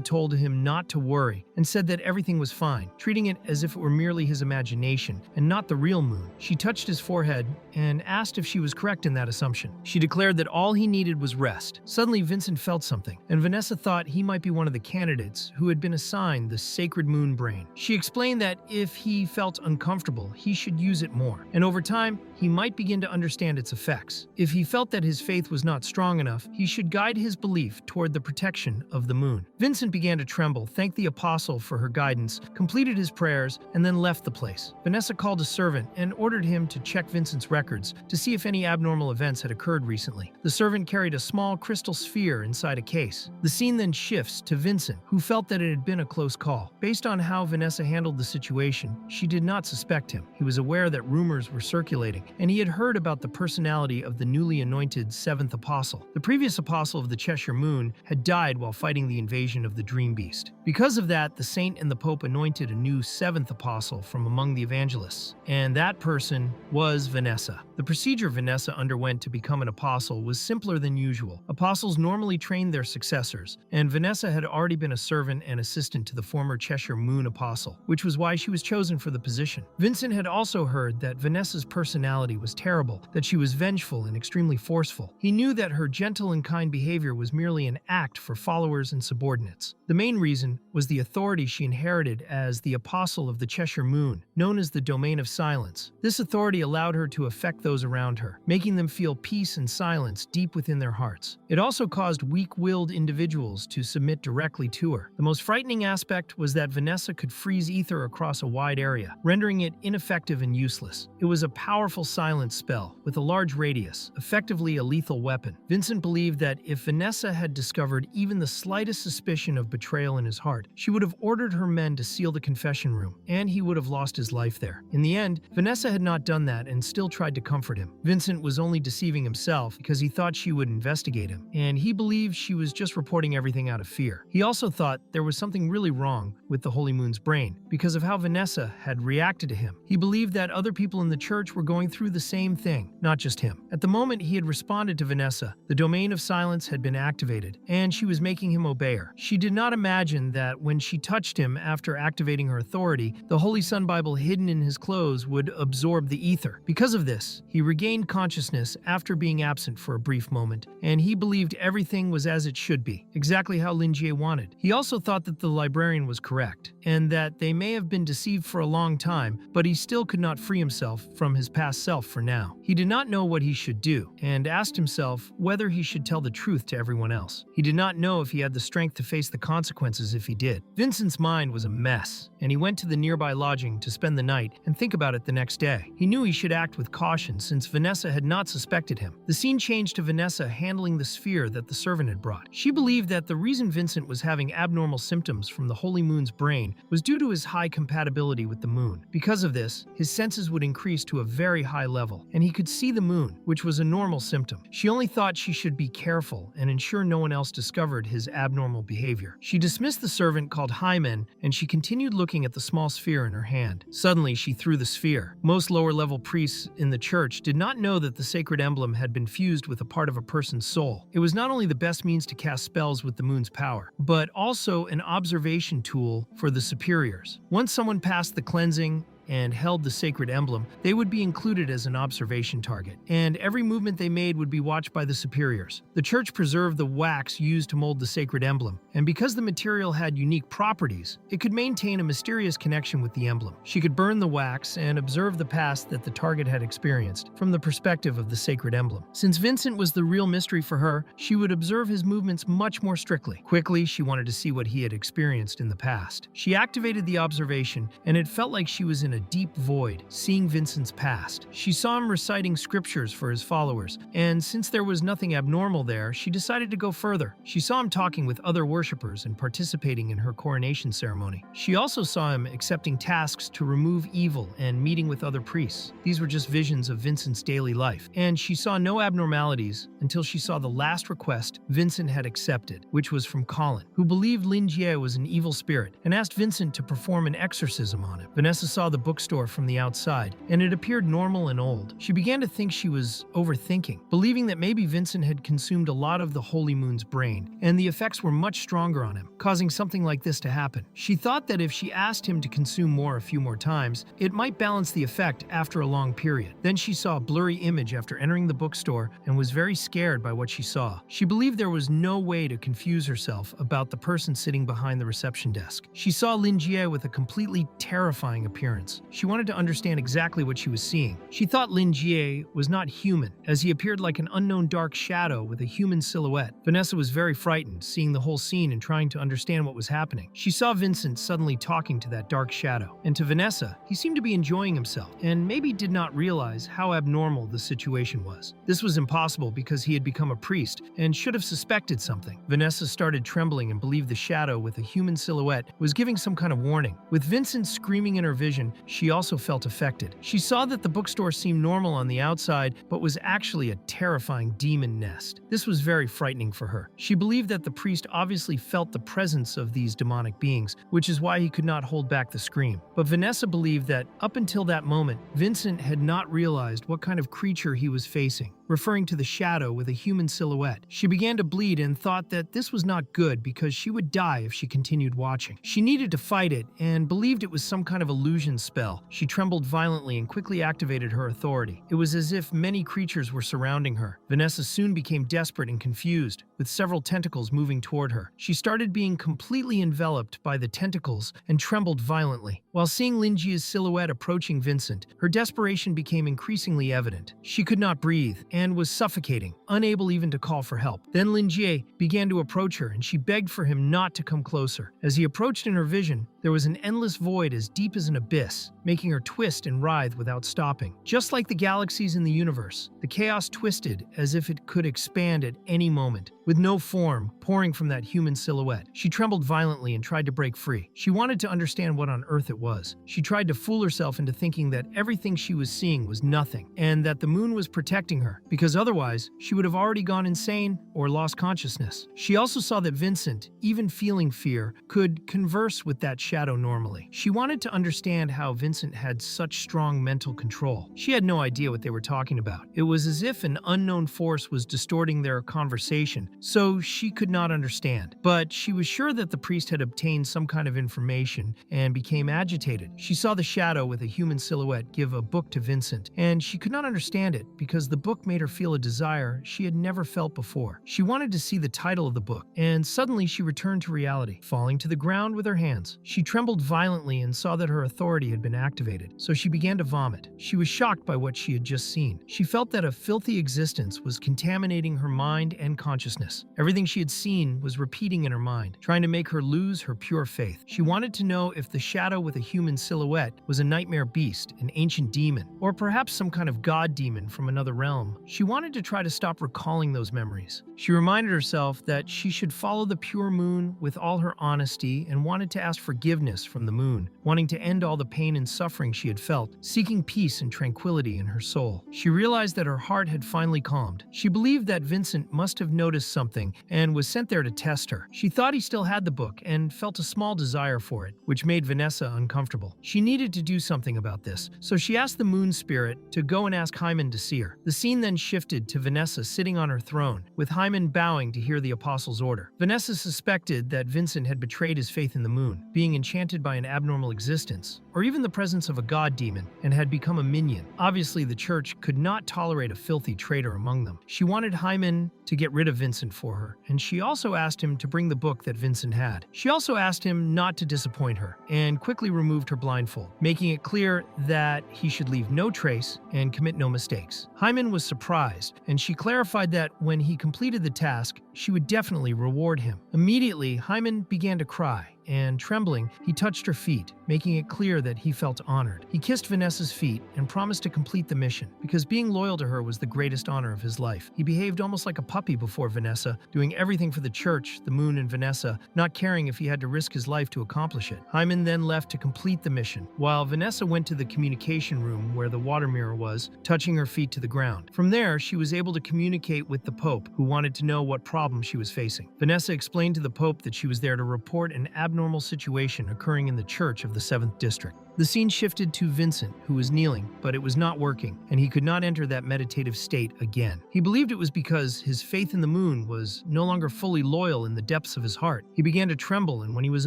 told him not to worry and said that everything was fine, treating it as if it were merely his imagination and not the real moon. She touched his forehead and asked if she was correct in that assumption. She declared that all he needed was rest. Suddenly, Vincent felt something, and Vanessa thought he might be one of the candidates who had been assigned the sacred moon brain. She explained that if he felt uncomfortable, he should use it more, and over time, he might begin to understand its effects. If he felt that his faith was not strong enough, he should guide his belief toward the protection of the moon. Vincent began to tremble, thanked the apostle for her guidance, completed his prayers, and then left the place. Vanessa called a servant and ordered him to check Vincent's records to see if any abnormal events had occurred recently. The servant carried a small crystal sphere inside a case. The scene then shifts to Vincent, who felt that it had been a close call. Based on how Vanessa handled the situation, she did not suspect him. He was aware that rumors were circulating, and he had heard about the personality of the newly anointed seventh apostle. The previous apostle of the Cheshire Moon had died while fighting the invasion of the Dream Beast. Because of that, the saint and the pope anointed a new seventh apostle from among the evangelists, and that person was Vanessa. The procedure Vanessa underwent to become an apostle was simpler than usual. Apostles normally trained their successors, and Vanessa had already been a servant and assistant to the former Cheshire Moon apostle, which was why she was chosen for the position. Vincent had also heard that Vanessa's personality was terrible, that she was vengeful and extremely forceful. He knew that her gentle and kind behavior was merely an act for followers and subordinates. The main reason was the authority she inherited as the apostle of the Cheshire Moon, known as the Domain of Silence. This authority allowed her to affect those around her, making them feel peace and silence deep within their hearts. It also caused weak-willed individuals to submit directly to her. The most frightening aspect was that Vanessa could freeze ether across a wide area, rendering it ineffective and useless. It was a powerful silence spell with a large radius, effectively a lethal weapon. Vincent believed that if Vanessa had discovered even the slightest suspicion of betrayal in his heart, she would have ordered her men to seal the confession room, and he would have lost his life there. In the end, Vanessa had not done that and still tried to comfort him. Vincent was only deceiving himself because he thought she would investigate him, and he believed she was just reporting everything out of fear. He also thought there was something really wrong with the Holy Moon's brain because of how Vanessa had reacted to him. He believed that other people in the church were going through the same thing, not just him. At the moment he had responded to Vanessa, the Domain of Silence had been activated, and she was making him obey her. She did not imagine that when she touched him after activating her authority, the Holy Sun Bible hidden in his clothes would absorb the ether. Because of this, he regained consciousness after being absent for a brief moment, and he believed everything was as it should be, exactly how Lin Jie wanted. He also thought that the librarian was correct, and that they may have been deceived for a long time, but he still could not free himself from his past self for now. He did not know what he should do, and asked himself whether he should tell the truth to everyone else. He did not know if he had the strength to face the consequences if he did. Vincent's mind was a mess, and he went to the nearby lodging to spend the night and think about it the next day. He knew he should act with caution since Vanessa had not suspected him. The scene changed to Vanessa handling the sphere that the servant had brought. She believed that the reason Vincent was having abnormal symptoms from the Holy Moon's brain was due to his high compatibility with the moon. Because of this, his senses would increase to a very high level, and he could see the moon, which was a normal symptom. She only thought she should be careful and ensure no one else discovered his abnormal behavior. She dismissed the servant called Hymen, and she continued looking at the small sphere in her hand. Suddenly, she threw the sphere. Most lower-level priests in the church did not know that the sacred emblem had been fused with a part of a person's soul. It was not only the best means to cast spells with the moon's power, but also an observation tool for the superiors. Once someone passed the cleansing and held the sacred emblem, they would be included as an observation target, and every movement they made would be watched by the superiors. The church preserved the wax used to mold the sacred emblem, and because the material had unique properties, it could maintain a mysterious connection with the emblem. She could burn the wax and observe the past that the target had experienced from the perspective of the sacred emblem. Since Vincent was the real mystery for her, she would observe his movements much more strictly. Quickly, she wanted to see what he had experienced in the past. She activated the observation, and it felt like she was in a deep void, seeing Vincent's past. She saw him reciting scriptures for his followers, and since there was nothing abnormal there, she decided to go further. She saw him talking with other worshippers and participating in her coronation ceremony. She also saw him accepting tasks to remove evil and meeting with other priests. These were just visions of Vincent's daily life, and she saw no abnormalities until she saw the last request Vincent had accepted, which was from Colin, who believed Lin Jie was an evil spirit and asked Vincent to perform an exorcism on him. Vanessa saw the bookstore from the outside, and it appeared normal and old. She began to think she was overthinking, believing that maybe Vincent had consumed a lot of the Holy Moon's brain, and the effects were much stronger on him, causing something like this to happen. She thought that if she asked him to consume more a few more times, it might balance the effect after a long period. Then she saw a blurry image after entering the bookstore and was very scared by what she saw. She believed there was no way to confuse herself about the person sitting behind the reception desk. She saw Lin Jie with a completely terrifying appearance. She wanted to understand exactly what she was seeing. She thought Lin Jie was not human, as he appeared like an unknown dark shadow with a human silhouette. Vanessa was very frightened, seeing the whole scene and trying to understand what was happening. She saw Vincent suddenly talking to that dark shadow, and to Vanessa, he seemed to be enjoying himself, and maybe did not realize how abnormal the situation was. This was impossible because he had become a priest and should have suspected something. Vanessa started trembling and believed the shadow with a human silhouette was giving some kind of warning. With Vincent screaming in her vision, she also felt affected. She saw that the bookstore seemed normal on the outside, but was actually a terrifying demon nest. This was very frightening for her. She believed that the priest obviously felt the presence of these demonic beings, which is why he could not hold back the scream. But Vanessa believed that up until that moment, Vincent had not realized what kind of creature he was facing, referring to the shadow with a human silhouette. She began to bleed and thought that this was not good because she would die if she continued watching. She needed to fight it and believed it was some kind of illusion spell. She trembled violently and quickly activated her authority. It was as if many creatures were surrounding her. Vanessa soon became desperate and confused, with several tentacles moving toward her. She started being completely enveloped by the tentacles and trembled violently. While seeing Lin Jie's silhouette approaching Vincent, her desperation became increasingly evident. She could not breathe and was suffocating, unable even to call for help. Then Lin Jie began to approach her, and she begged for him not to come closer. As he approached in her vision, there was an endless void as deep as an abyss, making her twist and writhe without stopping. Just like the galaxies in the universe, the chaos twisted as if it could expand at any moment, with no form pouring from that human silhouette. She trembled violently and tried to break free. She wanted to understand what on earth it was. She tried to fool herself into thinking that everything she was seeing was nothing, and that the moon was protecting her, because otherwise she would have already gone insane or lost consciousness. She also saw that Vincent, even feeling fear, could converse with that shadow normally. She wanted to understand how Vincent had such strong mental control. She had no idea what they were talking about. It was as if an unknown force was distorting their conversation, so she could not understand. But she was sure that the priest had obtained some kind of information and became agitated. She saw the shadow with a human silhouette give a book to Vincent, and she could not understand it because the book made her feel a desire she had never felt before. She wanted to see the title of the book, and suddenly she returned to reality, falling to the ground with her hands. She trembled violently and saw that her authority had been activated, so she began to vomit. She was shocked by what she had just seen. She felt that a filthy existence was contaminating her mind and consciousness. Everything she had seen was repeating in her mind, trying to make her lose her pure faith. She wanted to know if the shadow with a human silhouette was a nightmare beast, an ancient demon, or perhaps some kind of god demon from another realm. She wanted to try to stop recalling those memories. She reminded herself that she should follow the pure moon with all her honesty and wanted to ask forgiveness from the moon, wanting to end all the pain and suffering she had felt, seeking peace and tranquility in her soul. She realized that her heart had finally calmed. She believed that Vincent must have noticed something and was sent there to test her. She thought he still had the book and felt a small desire for it, which made Vanessa uncomfortable. She needed to do something about this, so she asked the moon spirit to go and ask Hyman to see her. The scene then shifted to Vanessa sitting on her throne, with Hyman bowing to hear the apostle's order. Vanessa suspected that Vincent had betrayed his faith in the moon, being enchanted by an abnormal existence, or even the presence of a god demon, and had become a minion. Obviously, the church could not tolerate a filthy traitor among them. She wanted Hyman to get rid of Vincent for her, and she also asked him to bring the book that Vincent had. She also asked him not to disappoint her, and quickly removed her blindfold, making it clear that he should leave no trace and commit no mistakes. Hyman was surprised, and she clarified that when he completed the task, she would definitely reward him. Immediately, Hyman began to cry, and trembling, he touched her feet, making it clear that he felt honored. He kissed Vanessa's feet and promised to complete the mission, because being loyal to her was the greatest honor of his life. He behaved almost like a puppy before Vanessa, doing everything for the church, the moon, and Vanessa, not caring if he had to risk his life to accomplish it. Hyman then left to complete the mission, while Vanessa went to the communication room where the water mirror was, touching her feet to the ground. From there, she was able to communicate with the Pope, who wanted to know what problem she was facing. Vanessa explained to the Pope that she was there to report an abnormal situation occurring in the church of the 7th District. The scene shifted to Vincent, who was kneeling, but it was not working, and he could not enter that meditative state again. He believed it was because his faith in the moon was no longer fully loyal in the depths of his heart. He began to tremble, and when he was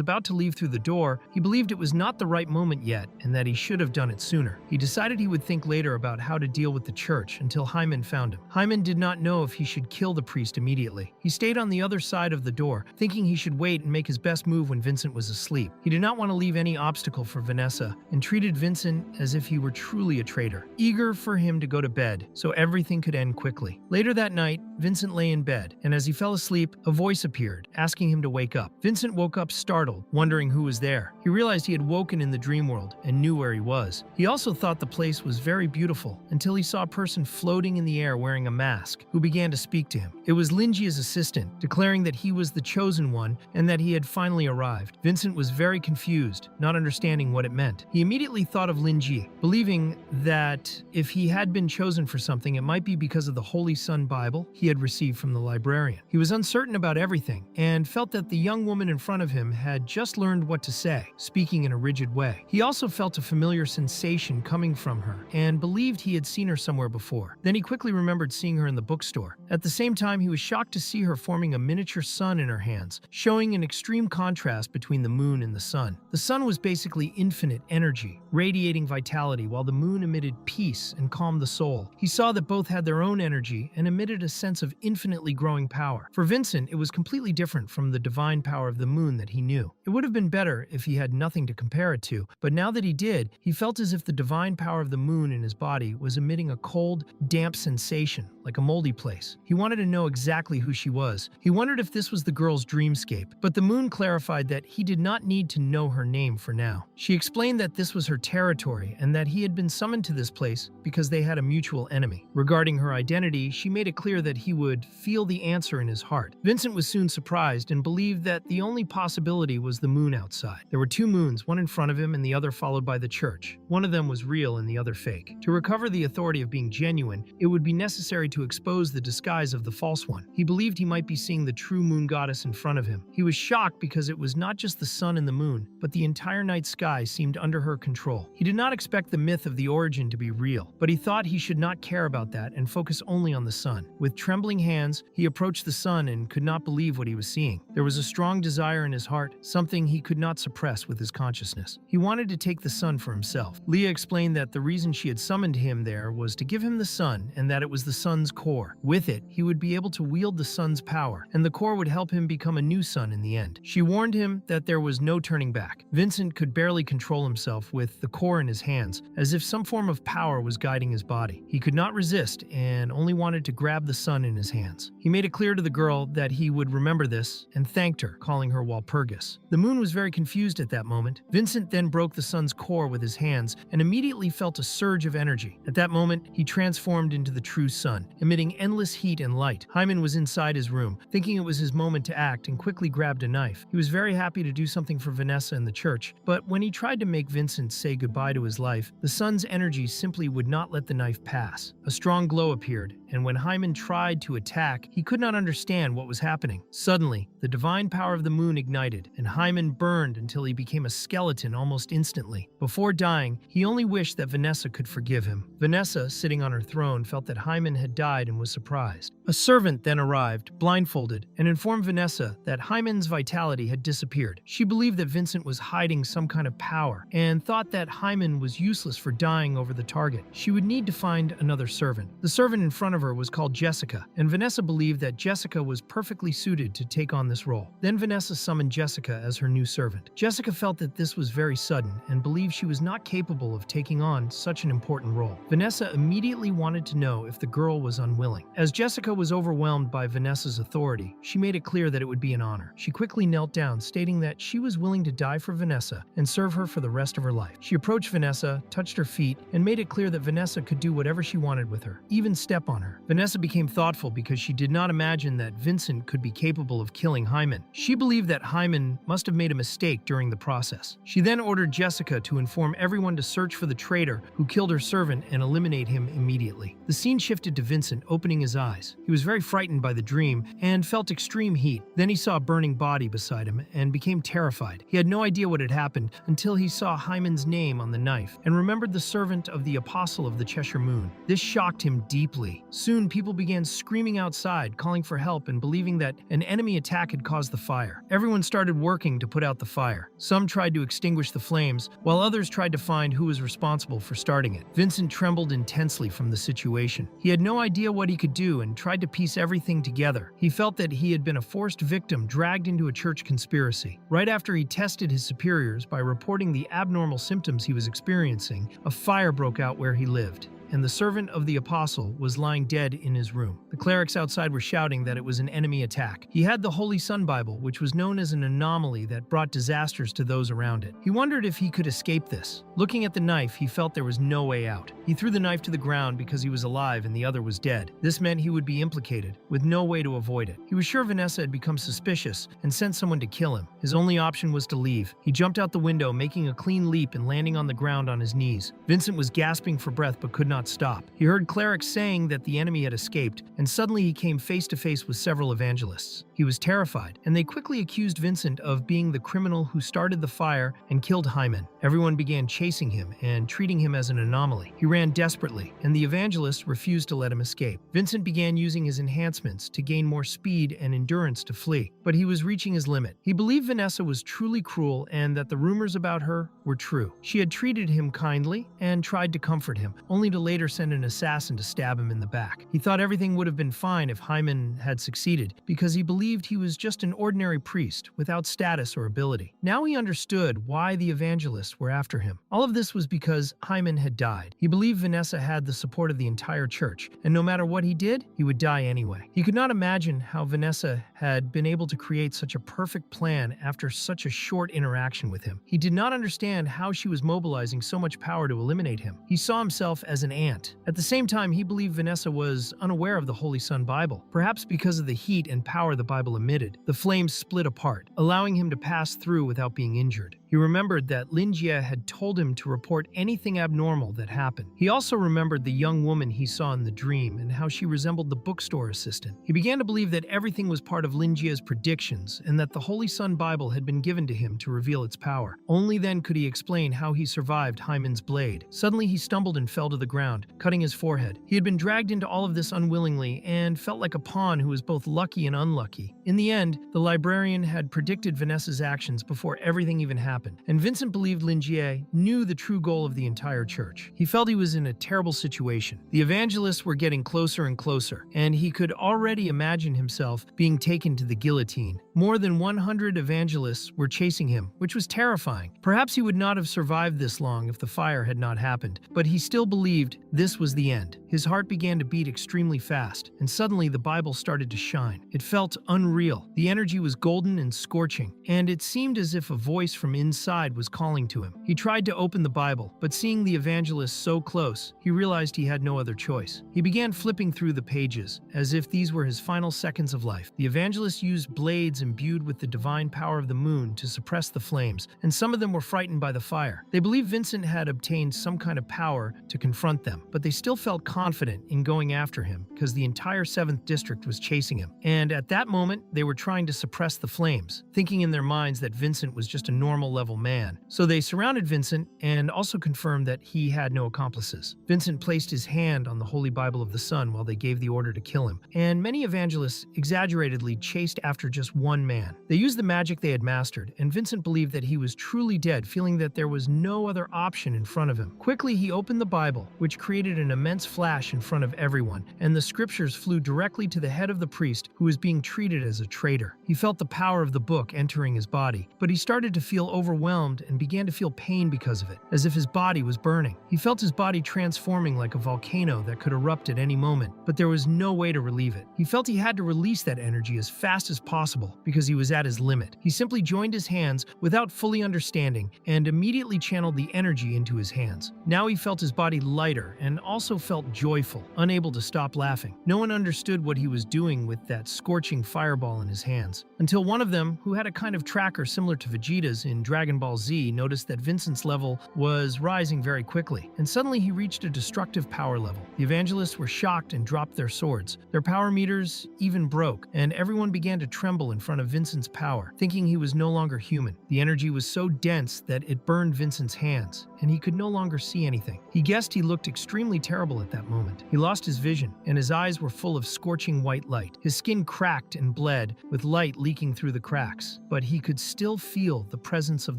about to leave through the door, he believed it was not the right moment yet, and that he should have done it sooner. He decided he would think later about how to deal with the church until Hyman found him. Hyman did not know if he should kill the priest immediately. He stayed on the other side of the door, thinking he should wait and make his best move when Vincent was asleep. He did not want to leave any obstacle for Vanessa, and treated Vincent as if he were truly a traitor, eager for him to go to bed so everything could end quickly. Later that night, Vincent lay in bed, and as he fell asleep, a voice appeared, asking him to wake up. Vincent woke up startled, wondering who was there. He realized he had woken in the dream world and knew where he was. He also thought the place was very beautiful until he saw a person floating in the air wearing a mask, who began to speak to him. It was Linji's assistant, declaring that he was the chosen one and that he had finally arrived. Vincent was very confused, not understanding what it meant. He immediately thought of Linji, believing that if he had been chosen for something, it might be because of the Holy Sun Bible he had received from the librarian. He was uncertain about everything and felt that the young woman in front of him had just learned what to say, speaking in a rigid way. He also felt a familiar sensation coming from her and believed he had seen her somewhere before. Then he quickly remembered seeing her in the bookstore. At the same time, he was shocked to see her forming a miniature sun in her hands, showing an extreme contrast between the moon and the sun. The sun was basically infinite energy, radiating vitality, while the moon emitted peace and calmed the soul. He saw that both had their own energy and emitted a sense of infinitely growing power. For Vincent, it was completely different from the divine power of the moon that he knew. It would have been better if he had nothing to compare it to, but now that he did, he felt as if the divine power of the moon in his body was emitting a cold, damp sensation, like a moldy place. He wanted to know exactly who she was. He wondered if this was the girl's dreamscape, but the moon clarified that he did not need to know her name for now. She explained that this was her territory and that he had been summoned to this place because they had a mutual enemy. Regarding her identity, she made it clear that he would feel the answer in his heart. Vincent was soon surprised and believed that the only possibility was the moon outside. There were two moons, one in front of him and the other followed by the church. One of them was real and the other fake. To recover the authority of being genuine, it would be necessary to expose the disguise of the false one. He believed he might be seeing the true moon goddess in front of him. He was shocked because it was not just the sun and the moon, but the entire night sky seemed under her control. He did not expect the myth of the origin to be real, but he thought he should not care about that and focus only on the sun. With trembling hands, he approached the sun and could not believe what he was seeing. There was a strong desire in his heart, something he could not suppress with his consciousness. He wanted to take the sun for himself. Leah explained that the reason she had summoned him there was to give him the sun, and that it was the sun's core. With it, he would be able to wield the sun's power, and the core would help him become a new sun in the end. She warned him that there was no turning back. Vincent could barely control himself with the core in his hands, as if some form of power was guiding his body. He could not resist and only wanted to grab the sun in his hands. He made it clear to the girl that he would remember this and thanked her, calling her Walpurgis. The moon was very confused at that moment. Vincent then broke the sun's core with his hands and immediately felt a surge of energy. At that moment, he transformed into the true sun, emitting endless heat and light. Hyman was inside his room, thinking it was his moment to act, and quickly grabbed a knife. He was very happy to do something for Vanessa and the church, but when he tried to make Vincent say goodbye to his life, the sun's energy simply would not let the knife pass. A strong glow appeared, and when Hyman tried to attack, he could not understand what was happening. Suddenly, the divine power of the moon ignited, and Hyman burned until he became a skeleton almost instantly. Before dying, he only wished that Vanessa could forgive him. Vanessa, sitting on her throne, felt that Hyman had died and was surprised. A servant then arrived, blindfolded, and informed Vanessa that Hyman's vitality had disappeared. She believed that Vincent was hiding some kind of power, and thought that Hyman was useless for dying over the target. She would need to find another servant. The servant in front of her was called Jessica, and Vanessa believed that Jessica was perfectly suited to take on this role. Then Vanessa summoned Jessica as her new servant. Jessica felt that this was very sudden, and believed she was not capable of taking on such an important role. Vanessa immediately wanted to know if the girl was unwilling. As Jessica was overwhelmed by Vanessa's authority, she made it clear that it would be an honor. She quickly knelt down, stating that she was willing to die for Vanessa and serve her for the rest of her life. She approached Vanessa, touched her feet, and made it clear that Vanessa could do whatever she wanted with her, even step on her. Vanessa became thoughtful because she did not imagine that Vincent could be capable of killing Hyman. She believed that Hyman must have made a mistake during the process. She then ordered Jessica to inform everyone to search for the traitor who killed her servant and eliminate him immediately. The scene shifted to Vincent opening his eyes. He was very frightened by the dream and felt extreme heat. Then he saw a burning body beside him and became terrified. He had no idea what had happened until he saw Hyman's name on the knife and remembered the servant of the Apostle of the Cheshire Moon. This shocked him deeply. Soon people began screaming outside, calling for help and believing that an enemy attack had caused the fire. Everyone started working to put out the fire. Some tried to extinguish the flames, while others tried to find who was responsible for starting it. Vincent trembled intensely from the situation. He had no idea what he could do and tried to piece everything together. He felt that he had been a forced victim dragged into a church conspiracy. Right after he tested his superiors by reporting the abnormal symptoms he was experiencing, a fire broke out where he lived, and the servant of the apostle was lying dead in his room. The clerics outside were shouting that it was an enemy attack. He had the Holy Sun Bible, which was known as an anomaly that brought disasters to those around it. He wondered if he could escape this. Looking at the knife, he felt there was no way out. He threw the knife to the ground because he was alive and the other was dead. This meant he would be implicated, with no way to avoid it. He was sure Vanessa had become suspicious and sent someone to kill him. His only option was to leave. He jumped out the window, making a clean leap and landing on the ground on his knees. Vincent was gasping for breath but could not stop. He heard clerics saying that the enemy had escaped, and suddenly he came face to face with several evangelists. He was terrified, and they quickly accused Vincent of being the criminal who started the fire and killed Hyman. Everyone began chasing him and treating him as an anomaly. He ran desperately, and the evangelists refused to let him escape. Vincent began using his enhancements to gain more speed and endurance to flee, but he was reaching his limit. He believed Vanessa was truly cruel and that the rumors about her were true. She had treated him kindly and tried to comfort him, only to later send an assassin to stab him in the back. He thought everything would have been fine if Hyman had succeeded, because he believed he was just an ordinary priest without status or ability. Now he understood why the evangelists were after him. All of this was because Hyman had died. He believed Vanessa had the support of the entire church, and no matter what he did, he would die anyway. He could not imagine how Vanessa had been able to create such a perfect plan after such a short interaction with him. He did not understand how she was mobilizing so much power to eliminate him. He saw himself as an ant. At the same time, he believed Vanessa was unaware of the Holy Sun Bible. Perhaps because of the heat and power the Bible emitted, the flames split apart, allowing him to pass through without being injured. He remembered that Linjie had told him to report anything abnormal that happened. He also remembered the young woman he saw in the dream and how she resembled the bookstore assistant. He began to believe that everything was part of Linjie's predictions and that the Holy Sun Bible had been given to him to reveal its power. Only then could he explain how he survived Hyman's blade. Suddenly he stumbled and fell to the ground, cutting his forehead. He had been dragged into all of this unwillingly and felt like a pawn who was both lucky and unlucky. In the end, the librarian had predicted Vanessa's actions before everything even happened. And Vincent believed Linjie knew the true goal of the entire church. He felt he was in a terrible situation. The evangelists were getting closer and closer, and he could already imagine himself being taken to the guillotine. More than 100 evangelists were chasing him, which was terrifying. Perhaps he would not have survived this long if the fire had not happened, but he still believed this was the end. His heart began to beat extremely fast, and suddenly the Bible started to shine. It felt unreal. The energy was golden and scorching, and it seemed as if a voice from inside inside was calling to him. He tried to open the Bible, but seeing the evangelist so close, he realized he had no other choice. He began flipping through the pages, as if these were his final seconds of life. The evangelist used blades imbued with the divine power of the moon to suppress the flames, and some of them were frightened by the fire. They believed Vincent had obtained some kind of power to confront them, but they still felt confident in going after him because the entire 7th District was chasing him. And at that moment, they were trying to suppress the flames, thinking in their minds that Vincent was just a normal-level man. So they surrounded Vincent and also confirmed that he had no accomplices. Vincent placed his hand on the Holy Bible of the Sun while they gave the order to kill him, and many evangelists exaggeratedly chased after just one man. They used the magic they had mastered, and Vincent believed that he was truly dead, feeling that there was no other option in front of him. Quickly, he opened the Bible, which created an immense flash in front of everyone, and the scriptures flew directly to the head of the priest, who was being treated as a traitor. He felt the power of the book entering his body, but he started to feel overwhelmed and began to feel pain because of it, as if his body was burning. He felt his body transforming like a volcano that could erupt at any moment, but there was no way to relieve it. He felt he had to release that energy as fast as possible because he was at his limit. He simply joined his hands without fully understanding and immediately channeled the energy into his hands. Now he felt his body lighter and also felt joyful, unable to stop laughing. No one understood what he was doing with that scorching fireball in his hands, until one of them, who had a kind of tracker similar to Vegeta's in Dragon Ball Z, noticed that Vincent's level was rising very quickly, and suddenly he reached a destructive power level. The evangelists were shocked and dropped their swords. Their power meters even broke, and everyone began to tremble in front of Vincent's power, thinking he was no longer human. The energy was so dense that it burned Vincent's hands, and he could no longer see anything. He guessed he looked extremely terrible at that moment. He lost his vision, and his eyes were full of scorching white light. His skin cracked and bled, with light leaking through the cracks, but he could still feel the presence of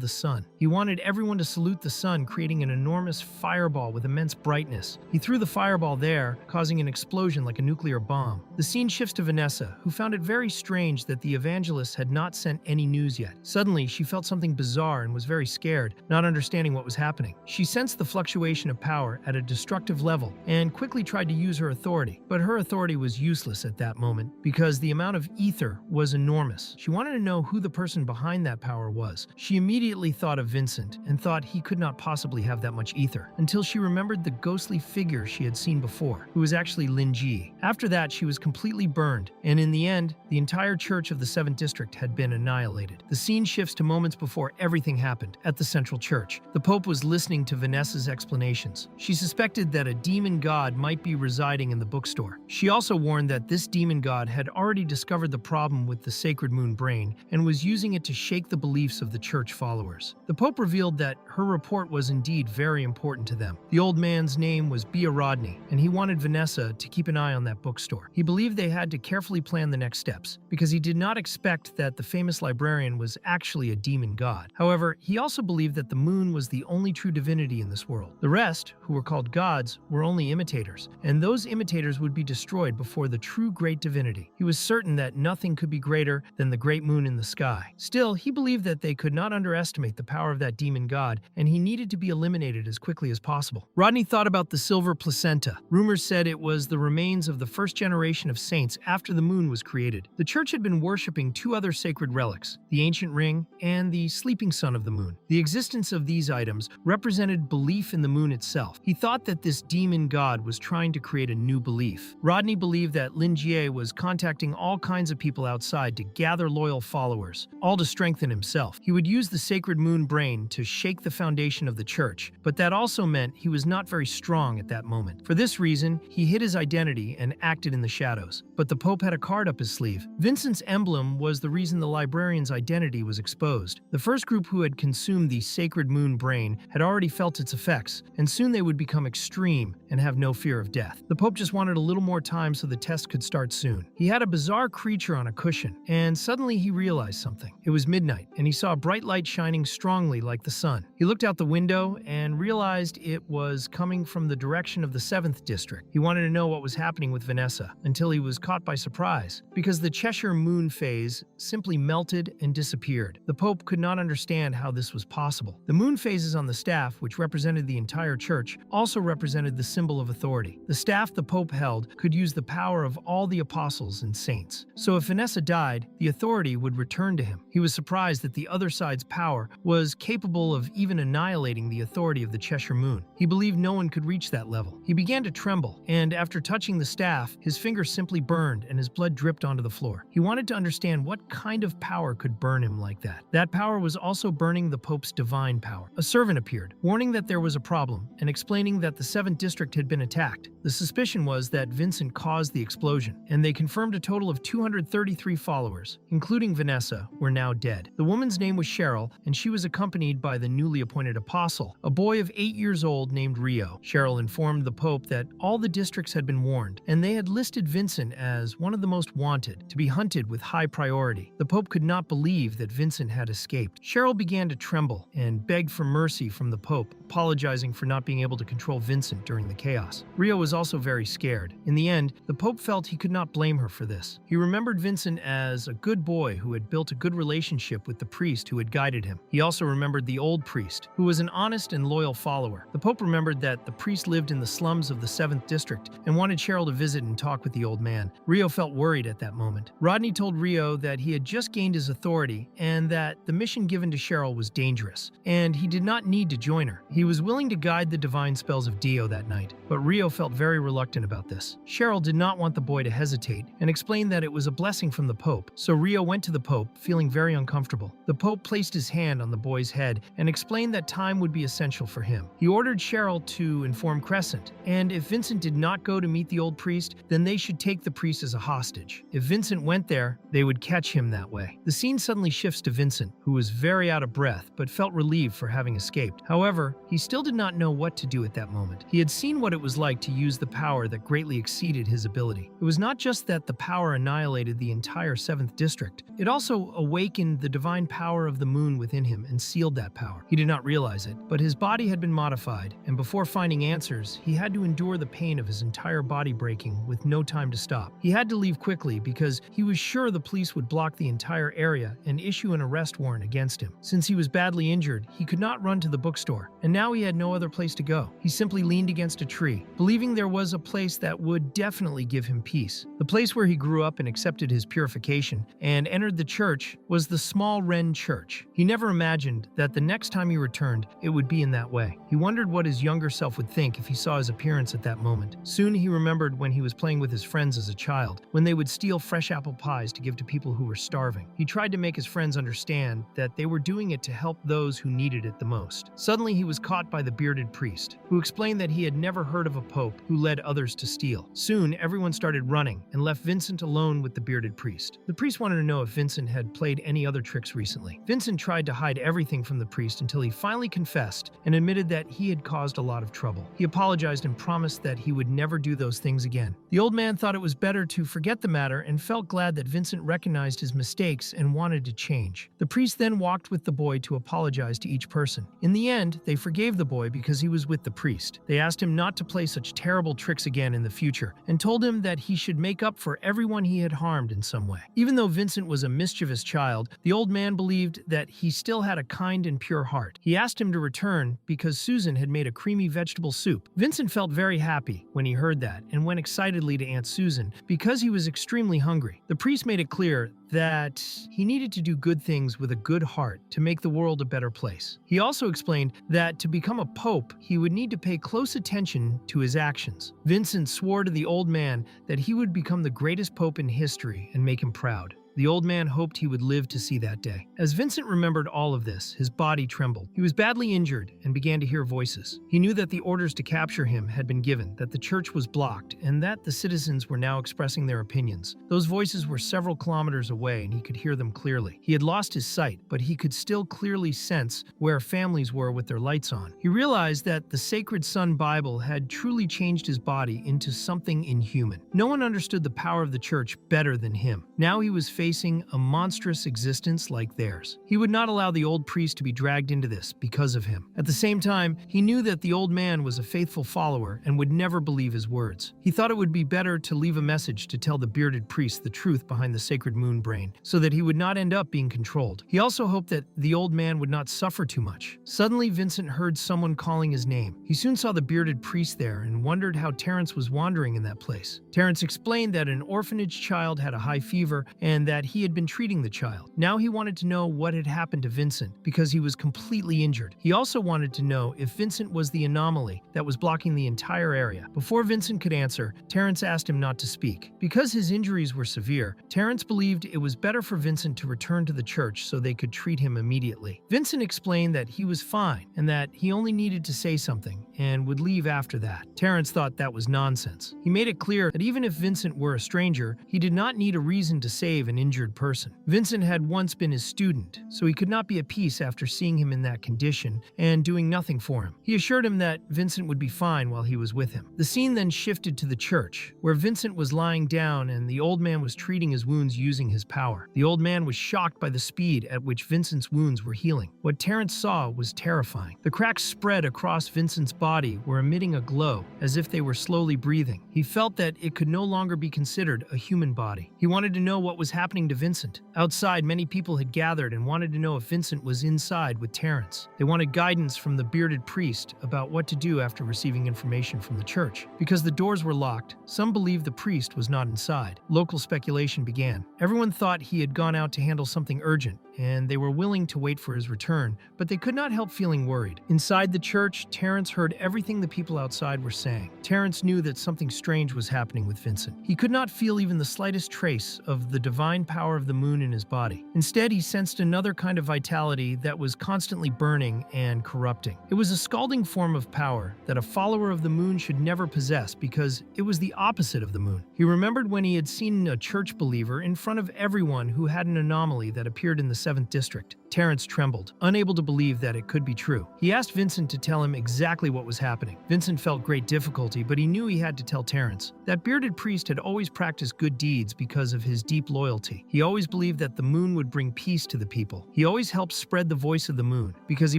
the sun. He wanted everyone to salute the sun, creating an enormous fireball with immense brightness. He threw the fireball there, causing an explosion like a nuclear bomb. The scene shifts to Vanessa, who found it very strange that the evangelists had not sent any news yet. Suddenly, she felt something bizarre and was very scared, not understanding what was happening. She sensed the fluctuation of power at a destructive level and quickly tried to use her authority, but her authority was useless at that moment because the amount of ether was enormous. She wanted to know who the person behind that power was. She immediately thought of Vincent and thought he could not possibly have that much ether, until she remembered the ghostly figure she had seen before, who was actually Lin Ji. After that, she was completely burned, and in the end, the entire church of the 7th District had been annihilated. The scene shifts to moments before everything happened at the central church. The Pope was listening to Vanessa's explanations. She suspected that a demon god might be residing in the bookstore. She also warned that this demon god had already discovered the problem with the sacred moon brain and was using it to shake the beliefs of the church followers. The Pope revealed that her report was indeed very important to them. The old man's name was Bia Rodney, and he wanted Vanessa to keep an eye on that bookstore. He believed they had to carefully plan the next steps, because he did not expect that the famous librarian was actually a demon god. However, he also believed that the moon was the only true divinity in this world. The rest, who were called gods, were only imitators, and those imitators would be destroyed before the true great divinity. He was certain that nothing could be greater than the great moon in the sky. Still, he believed that they could not underestimate the power of that demon god, and he needed to be eliminated as quickly as possible. Rodney thought about the silver placenta. Rumors said it was the remains of the first generation of saints after the moon was created. The church had been worshipping two other sacred relics, the ancient ring and the sleeping sun of the moon. The existence of these items represented belief in the moon itself. He thought that this demon god was trying to create a new belief. Rodney believed that Lin Jie was contacting all kinds of people outside to gather loyal followers, all to strengthen himself. He would use the sacred moon brain to shake the foundation of the church, but that also meant he was not very strong at that moment. For this reason, he hid his identity and acted in the shadows. But the Pope had a card up his sleeve. Vincent's emblem was the reason the librarian's identity was exposed. The first group who had consumed the sacred moon brain had already felt its effects, and soon they would become extreme and have no fear of death. The Pope just wanted a little more time so the test could start soon. He had a bizarre creature on a cushion, and suddenly he realized something. It was midnight, and he saw a bright light shining strongly like the sun. He looked out the window and realized it was coming from the direction of the 7th District. He wanted to know what was happening with Vanessa, until he was caught by surprise, because the Cheshire moon phase simply melted and disappeared. The Pope could not understand how this was possible. The moon phases on the staff, which represented the entire church, also represented the symbol of authority. The staff the Pope held could use the power of all the apostles and saints. So if Vanessa died, the authority would return to him. He was surprised that the other side's power power was capable of even annihilating the authority of the Cheshire Moon. He believed no one could reach that level. He began to tremble, and after touching the staff, his finger simply burned and his blood dripped onto the floor. He wanted to understand what kind of power could burn him like that. That power was also burning the Pope's divine power. A servant appeared, warning that there was a problem and explaining that the 7th District had been attacked. The suspicion was that Vincent caused the explosion, and they confirmed a total of 233 followers, including Vanessa, were now dead. The woman's name was Cheryl, and she was accompanied by the newly appointed apostle, a boy of 8 years old named Rio. Cheryl informed the Pope that all the districts had been warned, and they had listed Vincent as one of the most wanted, to be hunted with high priority. The Pope could not believe that Vincent had escaped. Cheryl began to tremble and begged for mercy from the Pope, apologizing for not being able to control Vincent during the chaos. Rio was also very scared. In the end, the Pope felt he could not blame her for this. He remembered Vincent as a good boy who had built a good relationship with the priest who had guided him. He also remembered the old priest, who was an honest and loyal follower. The Pope remembered that the priest lived in the slums of the 7th District and wanted Cheryl to visit and talk with the old man. Rio felt worried at that moment. Rodney told Rio that he had just gained his authority and that the mission given to Cheryl was dangerous, and he did not need to join her. He was willing to guide the divine spells of Dio that night, but Rio felt very reluctant about this. Cheryl did not want the boy to hesitate and explained that it was a blessing from the Pope, so Rio went to the Pope, feeling very uncomfortable. The Pope placed his hand on the boy's head and explained that time would be essential for him. He ordered Cheryl to inform Crescent, and if Vincent did not go to meet the old priest, then they should take the priest as a hostage. If Vincent went there, they would catch him that way. The scene suddenly shifts to Vincent, who was very out of breath but felt relieved for having escaped. However, he still did not know what to do at that moment. He had seen what it was like to use the power that greatly exceeded his ability. It was not just that the power annihilated the entire 7th District, it also awakened the divine power of the moon within him and sealed that power. He did not realize it, but his body had been modified, and before finding answers, he had to endure the pain of his entire body breaking with no time to stop. He had to leave quickly because he was sure the police would block the entire area and issue an arrest warrant against him. Since he was badly injured, he could not run to the bookstore, and now he had no other place to go. He simply leaned against a tree, believing there was a place that would definitely give him peace. The place where he grew up and accepted his purification and entered the church was the small Wren church. He never imagined that the next time he returned, it would be in that way. He wondered what his younger self would think if he saw his appearance at that moment. Soon he remembered when he was playing with his friends as a child, when they would steal fresh apple pies to give to people who were starving. He tried to make his friends understand that they were doing it to help those who needed it the most. Suddenly he was caught by the bearded priest, who explained that he had never heard of a pope who led others to steal. Soon everyone started running and left Vincent alone with the bearded priest. The priest wanted to know if Vincent had played any other tricks recently. Vincent tried to hide everything from the priest until he finally confessed and admitted that he had caused a lot of trouble. He apologized and promised that he would never do those things again. The old man thought it was better to forget the matter and felt glad that Vincent recognized his mistakes and wanted to change. The priest then walked with the boy to apologize to each person. In the end, they forgave the boy because he was with the priest. They asked him not to play such terrible tricks again in the future and told him that he should make up for everyone he had harmed in some way. Even though Vincent was a mischievous child, the old man believed that he still had a kind and pure heart. He asked him to return because Susan had made a creamy vegetable soup. Vincent felt very happy when he heard that and went excitedly to Aunt Susan because he was extremely hungry. The priest made it clear that he needed to do good things with a good heart to make the world a better place. He also explained that to become a pope, he would need to pay close attention to his actions. Vincent swore to the old man that he would become the greatest pope in history and make him proud. The old man hoped he would live to see that day. As Vincent remembered all of this, his body trembled. He was badly injured and began to hear voices. He knew that the orders to capture him had been given, that the church was blocked, and that the citizens were now expressing their opinions. Those voices were several kilometers away and he could hear them clearly. He had lost his sight, but he could still clearly sense where families were with their lights on. He realized that the Sacred Sun Bible had truly changed his body into something inhuman. No one understood the power of the church better than him. Now he was facing a monstrous existence like theirs. He would not allow the old priest to be dragged into this because of him. At the same time, he knew that the old man was a faithful follower and would never believe his words. He thought it would be better to leave a message to tell the bearded priest the truth behind the sacred moon brain, so that he would not end up being controlled. He also hoped that the old man would not suffer too much. Suddenly, Vincent heard someone calling his name. He soon saw the bearded priest there and wondered how Terence was wandering in that place. Terence explained that an orphanage child had a high fever and that he had been treating the child. Now he wanted to know what had happened to Vincent because he was completely injured. He also wanted to know if Vincent was the anomaly that was blocking the entire area. Before Vincent could answer, Terrence asked him not to speak. Because his injuries were severe, Terrence believed it was better for Vincent to return to the church so they could treat him immediately. Vincent explained that he was fine and that he only needed to say something and would leave after that. Terrence thought that was nonsense. He made it clear that even if Vincent were a stranger, he did not need a reason to save an injured person. Vincent had once been his student, so he could not be at peace after seeing him in that condition and doing nothing for him. He assured him that Vincent would be fine while he was with him. The scene then shifted to the church, where Vincent was lying down and the old man was treating his wounds using his power. The old man was shocked by the speed at which Vincent's wounds were healing. What Terrence saw was terrifying. The cracks spread across Vincent's body were emitting a glow, as if they were slowly breathing. He felt that it could no longer be considered a human body. He wanted to know what was happening to Vincent. Outside, many people had gathered and wanted to know if Vincent was inside with Terrence. They wanted guidance from the bearded priest about what to do after receiving information from the church. Because the doors were locked, some believed the priest was not inside. Local speculation began. Everyone thought he had gone out to handle something urgent, and they were willing to wait for his return, but they could not help feeling worried. Inside the church, Terrence heard everything the people outside were saying. Terrence knew that something strange was happening with Vincent. He could not feel even the slightest trace of the divine power of the moon in his body. Instead, he sensed another kind of vitality that was constantly burning and corrupting. It was a scalding form of power that a follower of the moon should never possess because it was the opposite of the moon. He remembered when he had seen a church believer in front of everyone who had an anomaly that appeared in the 7th district. Terrence trembled, unable to believe that it could be true. He asked Vincent to tell him exactly what was happening. Vincent felt great difficulty, but he knew he had to tell Terrence. That bearded priest had always practiced good deeds because of his deep loyalty. He always believed that the moon would bring peace to the people. He always helped spread the voice of the moon because he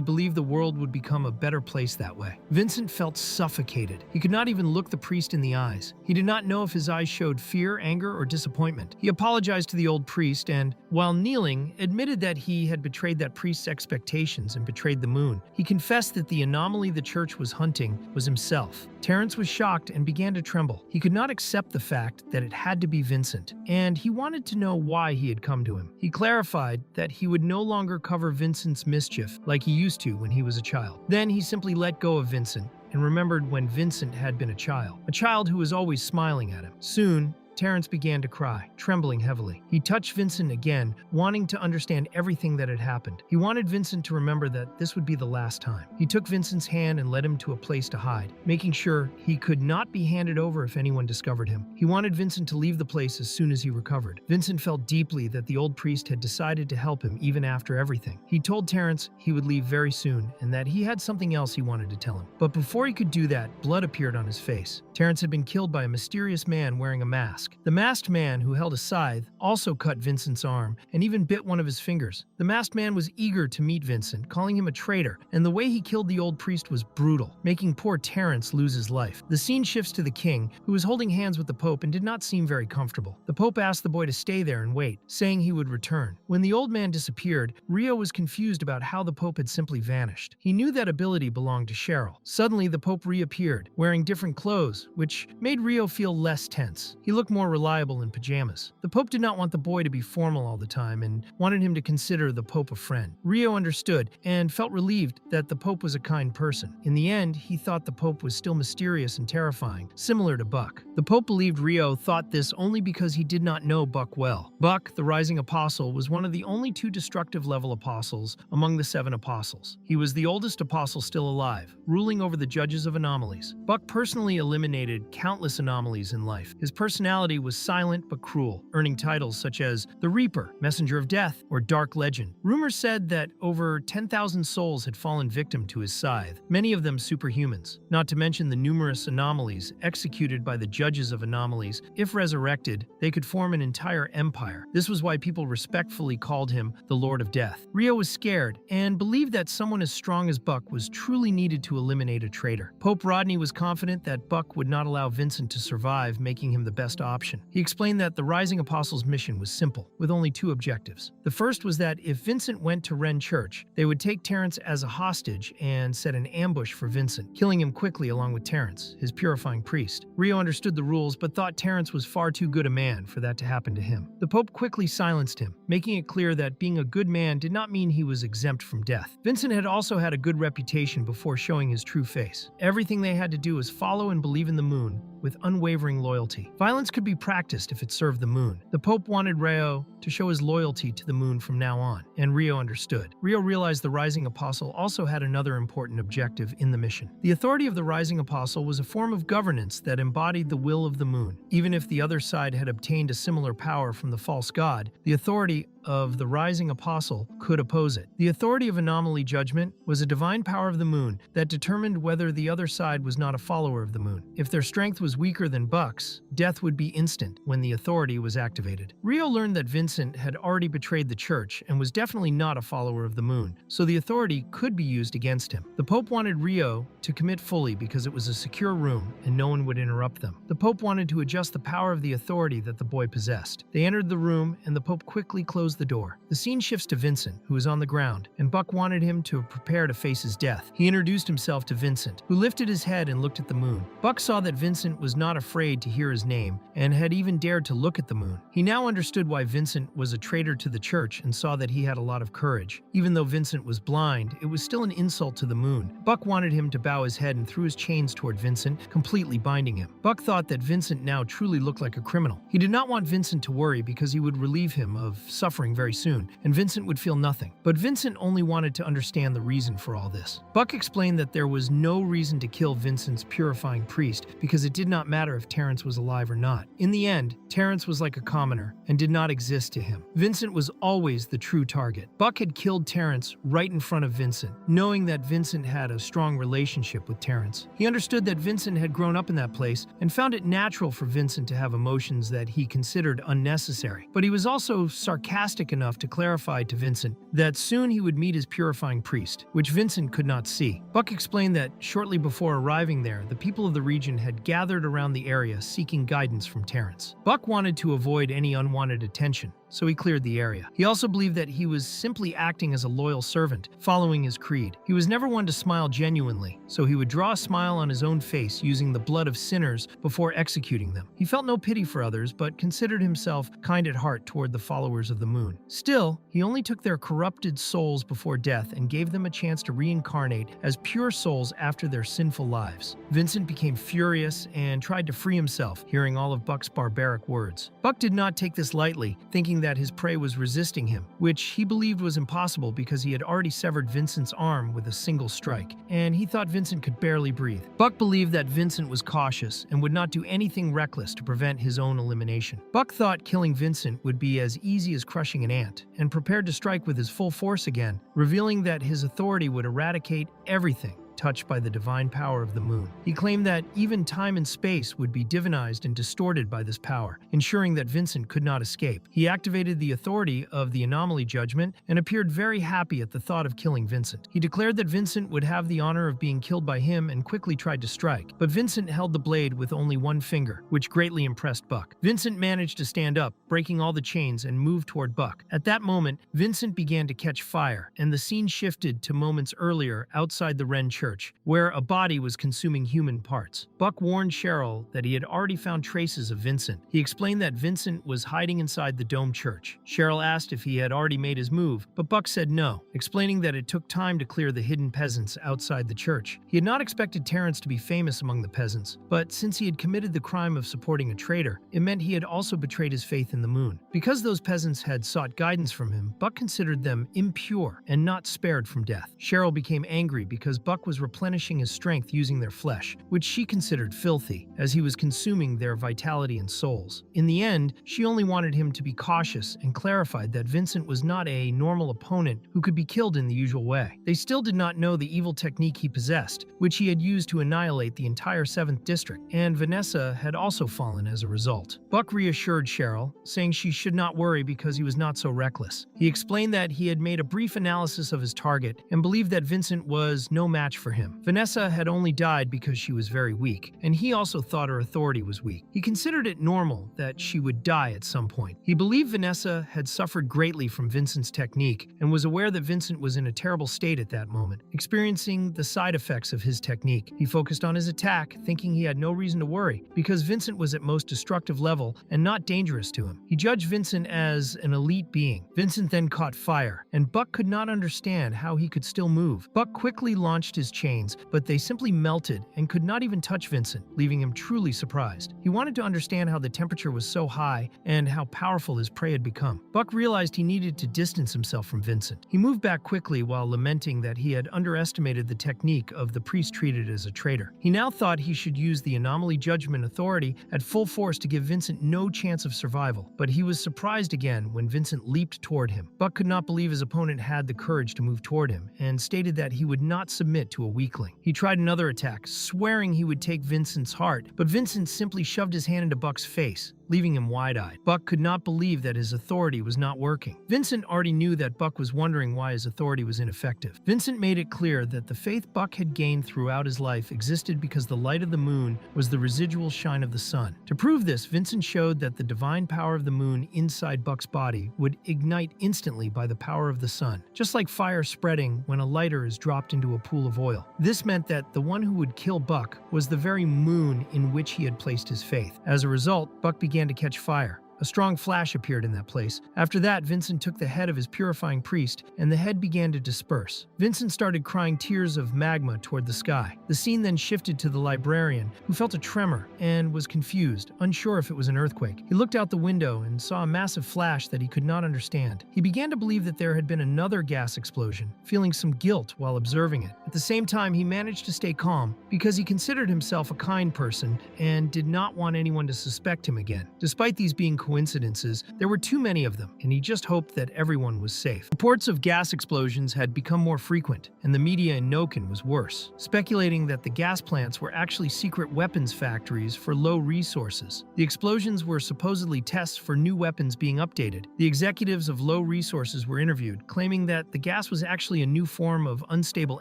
believed the world would become a better place that way. Vincent felt suffocated. He could not even look the priest in the eyes. He did not know if his eyes showed fear, anger, or disappointment. He apologized to the old priest and, while kneeling, admitted that he had betrayed that priest's expectations and betrayed the moon. He confessed that the anomaly the church was hunting was himself. Terrence was shocked and began to tremble. He could not accept the fact that it had to be Vincent, and he wanted to know why he had come to him. He clarified that he would no longer cover Vincent's mischief like he used to when he was a child. Then he simply let go of Vincent and remembered when Vincent had been a child who was always smiling at him. Soon, Terrence began to cry, trembling heavily. He touched Vincent again, wanting to understand everything that had happened. He wanted Vincent to remember that this would be the last time. He took Vincent's hand and led him to a place to hide, making sure he could not be handed over if anyone discovered him. He wanted Vincent to leave the place as soon as he recovered. Vincent felt deeply that the old priest had decided to help him even after everything. He told Terrence he would leave very soon and that he had something else he wanted to tell him. But before he could do that, blood appeared on his face. Terrence had been killed by a mysterious man wearing a mask. The masked man, who held a scythe, also cut Vincent's arm and even bit one of his fingers. The masked man was eager to meet Vincent, calling him a traitor, and the way he killed the old priest was brutal, making poor Terrence lose his life. The scene shifts to the king, who was holding hands with the Pope and did not seem very comfortable. The Pope asked the boy to stay there and wait, saying he would return. When the old man disappeared, Rio was confused about how the Pope had simply vanished. He knew that ability belonged to Cheryl. Suddenly, the Pope reappeared, wearing different clothes, which made Rio feel less tense. He looked more reliable in pajamas. The Pope did not want the boy to be formal all the time and wanted him to consider the Pope a friend. Rio understood and felt relieved that the Pope was a kind person. In the end, he thought the Pope was still mysterious and terrifying, similar to Buck. The Pope believed Rio thought this only because he did not know Buck well. Buck, the rising apostle, was one of the only 2 destructive level apostles among the 7 apostles. He was the oldest apostle still alive, ruling over the judges of anomalies. Buck personally eliminated countless anomalies in life. His personality was silent but cruel, earning titles such as the Reaper, Messenger of Death, or Dark Legend. Rumors said that over 10,000 souls had fallen victim to his scythe, many of them superhumans, not to mention the numerous anomalies executed by the judges of anomalies. If resurrected, they could form an entire empire. This was why people respectfully called him the Lord of Death. Rio was scared and believed that someone as strong as Buck was truly needed to eliminate a traitor. Pope Rodney was confident that Buck would not allow Vincent to survive, making him the best option. option. He explained that the Rising Apostles' mission was simple, with only two objectives. The first was that if Vincent went to Ren Church, they would take Terence as a hostage and set an ambush for Vincent, killing him quickly along with Terence, his purifying priest. Rio understood the rules but thought Terence was far too good a man for that to happen to him. The Pope quickly silenced him, making it clear that being a good man did not mean he was exempt from death. Vincent had also had a good reputation before showing his true face. Everything they had to do was follow and believe in the moon with unwavering loyalty. Violence could be practiced if it served the moon. The Pope wanted Rio to show his loyalty to the moon from now on, and Rio understood. Rio realized the Rising Apostle also had another important objective in the mission. The authority of the Rising Apostle was a form of governance that embodied the will of the moon. Even if the other side had obtained a similar power from the false god, the authority of the Rising Apostle could oppose it. The authority of anomaly judgment was a divine power of the moon that determined whether the other side was not a follower of the moon. If their strength was weaker than Buck's, death would be instant when the authority was activated. Rio learned that Vincent had already betrayed the church and was definitely not a follower of the moon, so the authority could be used against him. The Pope wanted Rio to commit fully because it was a secure room and no one would interrupt them. The Pope wanted to adjust the power of the authority that the boy possessed. They entered the room and the Pope quickly closed the door. The scene shifts to Vincent, who is on the ground, and Buck wanted him to prepare to face his death. He introduced himself to Vincent, who lifted his head and looked at the moon. Buck saw that Vincent was not afraid to hear his name and had even dared to look at the moon. He now understood why Vincent was a traitor to the church and saw that he had a lot of courage. Even though Vincent was blind, it was still an insult to the moon. Buck wanted him to bow his head and threw his chains toward Vincent, completely binding him. Buck thought that Vincent now truly looked like a criminal. He did not want Vincent to worry because he would relieve him of suffering very soon, and Vincent would feel nothing. But Vincent only wanted to understand the reason for all this. Buck explained that there was no reason to kill Vincent's purifying priest because it did not matter if Terence was alive or not. In the end, Terence was like a commoner and did not exist to him. Vincent was always the true target. Buck had killed Terence right in front of Vincent, knowing that Vincent had a strong relationship with Terence. He understood that Vincent had grown up in that place and found it natural for Vincent to have emotions that he considered unnecessary. But he was also sarcastic enough to clarify to Vincent that soon he would meet his purifying priest, which Vincent could not see. Buck explained that shortly before arriving there, the people of the region had gathered around the area seeking guidance from Terence. Buck wanted to avoid any unwanted attention, so he cleared the area. He also believed that he was simply acting as a loyal servant, following his creed. He was never one to smile genuinely, so he would draw a smile on his own face using the blood of sinners before executing them. He felt no pity for others, but considered himself kind at heart toward the followers of the moon. Still, he only took their corrupted souls before death and gave them a chance to reincarnate as pure souls after their sinful lives. Vincent became furious and tried to free himself, hearing all of Buck's barbaric words. Buck did not take this lightly, thinking that his prey was resisting him, which he believed was impossible because he had already severed Vincent's arm with a single strike, and he thought Vincent could barely breathe. Buck believed that Vincent was cautious and would not do anything reckless to prevent his own elimination. Buck thought killing Vincent would be as easy as crushing an ant, and prepared to strike with his full force again, revealing that his authority would eradicate everything touched by the divine power of the moon. He claimed that even time and space would be divinized and distorted by this power, ensuring that Vincent could not escape. He activated the authority of the anomaly judgment and appeared very happy at the thought of killing Vincent. He declared that Vincent would have the honor of being killed by him and quickly tried to strike, but Vincent held the blade with only one finger, which greatly impressed Buck. Vincent managed to stand up, breaking all the chains, and move toward Buck. At that moment, Vincent began to catch fire, and the scene shifted to moments earlier outside the Ren Church, where a body was consuming human parts. Buck warned Cheryl that he had already found traces of Vincent. He explained that Vincent was hiding inside the dome church. Cheryl asked if he had already made his move, but Buck said no, explaining that it took time to clear the hidden peasants outside the church. He had not expected Terence to be famous among the peasants, but since he had committed the crime of supporting a traitor, it meant he had also betrayed his faith in the moon. Because those peasants had sought guidance from him, Buck considered them impure and not spared from death. Cheryl became angry because Buck was replenishing his strength using their flesh, which she considered filthy, as he was consuming their vitality and souls. In the end, she only wanted him to be cautious and clarified that Vincent was not a normal opponent who could be killed in the usual way. They still did not know the evil technique he possessed, which he had used to annihilate the entire 7th District, and Vanessa had also fallen as a result. Buck reassured Cheryl, saying she should not worry because he was not so reckless. He explained that he had made a brief analysis of his target and believed that Vincent was no match for him. Vanessa had only died because she was very weak, and he also thought her authority was weak. He considered it normal that she would die at some point. He believed Vanessa had suffered greatly from Vincent's technique and was aware that Vincent was in a terrible state at that moment, experiencing the side effects of his technique. He focused on his attack, thinking he had no reason to worry, because Vincent was at most destructive level and not dangerous to him. He judged Vincent as an elite being. Vincent then caught fire, and Buck could not understand how he could still move. Buck quickly launched his chains, but they simply melted and could not even touch Vincent, leaving him truly surprised. He wanted to understand how the temperature was so high and how powerful his prey had become. Buck realized he needed to distance himself from Vincent. He moved back quickly while lamenting that he had underestimated the technique of the priest treated as a traitor. He now thought he should use the anomaly judgment authority at full force to give Vincent no chance of survival, but he was surprised again when Vincent leaped toward him. Buck could not believe his opponent had the courage to move toward him and stated that he would not submit to a weakling. He tried another attack, swearing he would take Vincent's heart, but Vincent simply shoved his hand into Buck's face, leaving him wide-eyed. Buck could not believe that his authority was not working. Vincent already knew that Buck was wondering why his authority was ineffective. Vincent made it clear that the faith Buck had gained throughout his life existed because the light of the moon was the residual shine of the sun. To prove this, Vincent showed that the divine power of the moon inside Buck's body would ignite instantly by the power of the sun, just like fire spreading when a lighter is dropped into a pool of oil. This meant that the one who would kill Buck was the very moon in which he had placed his faith. As a result, Buck began to catch fire. A strong flash appeared in that place. After that, Vincent took the head of his purifying priest, and the head began to disperse. Vincent started crying tears of magma toward the sky. The scene then shifted to the librarian, who felt a tremor and was confused, unsure if it was an earthquake. He looked out the window and saw a massive flash that he could not understand. He began to believe that there had been another gas explosion, feeling some guilt while observing it. At the same time, he managed to stay calm because he considered himself a kind person and did not want anyone to suspect him again. Despite these being coincidences, there were too many of them, and he just hoped that everyone was safe. Reports of gas explosions had become more frequent, and the media in Noken was worse, speculating that the gas plants were actually secret weapons factories for low resources. The explosions were supposedly tests for new weapons being updated. The executives of low resources were interviewed, claiming that the gas was actually a new form of unstable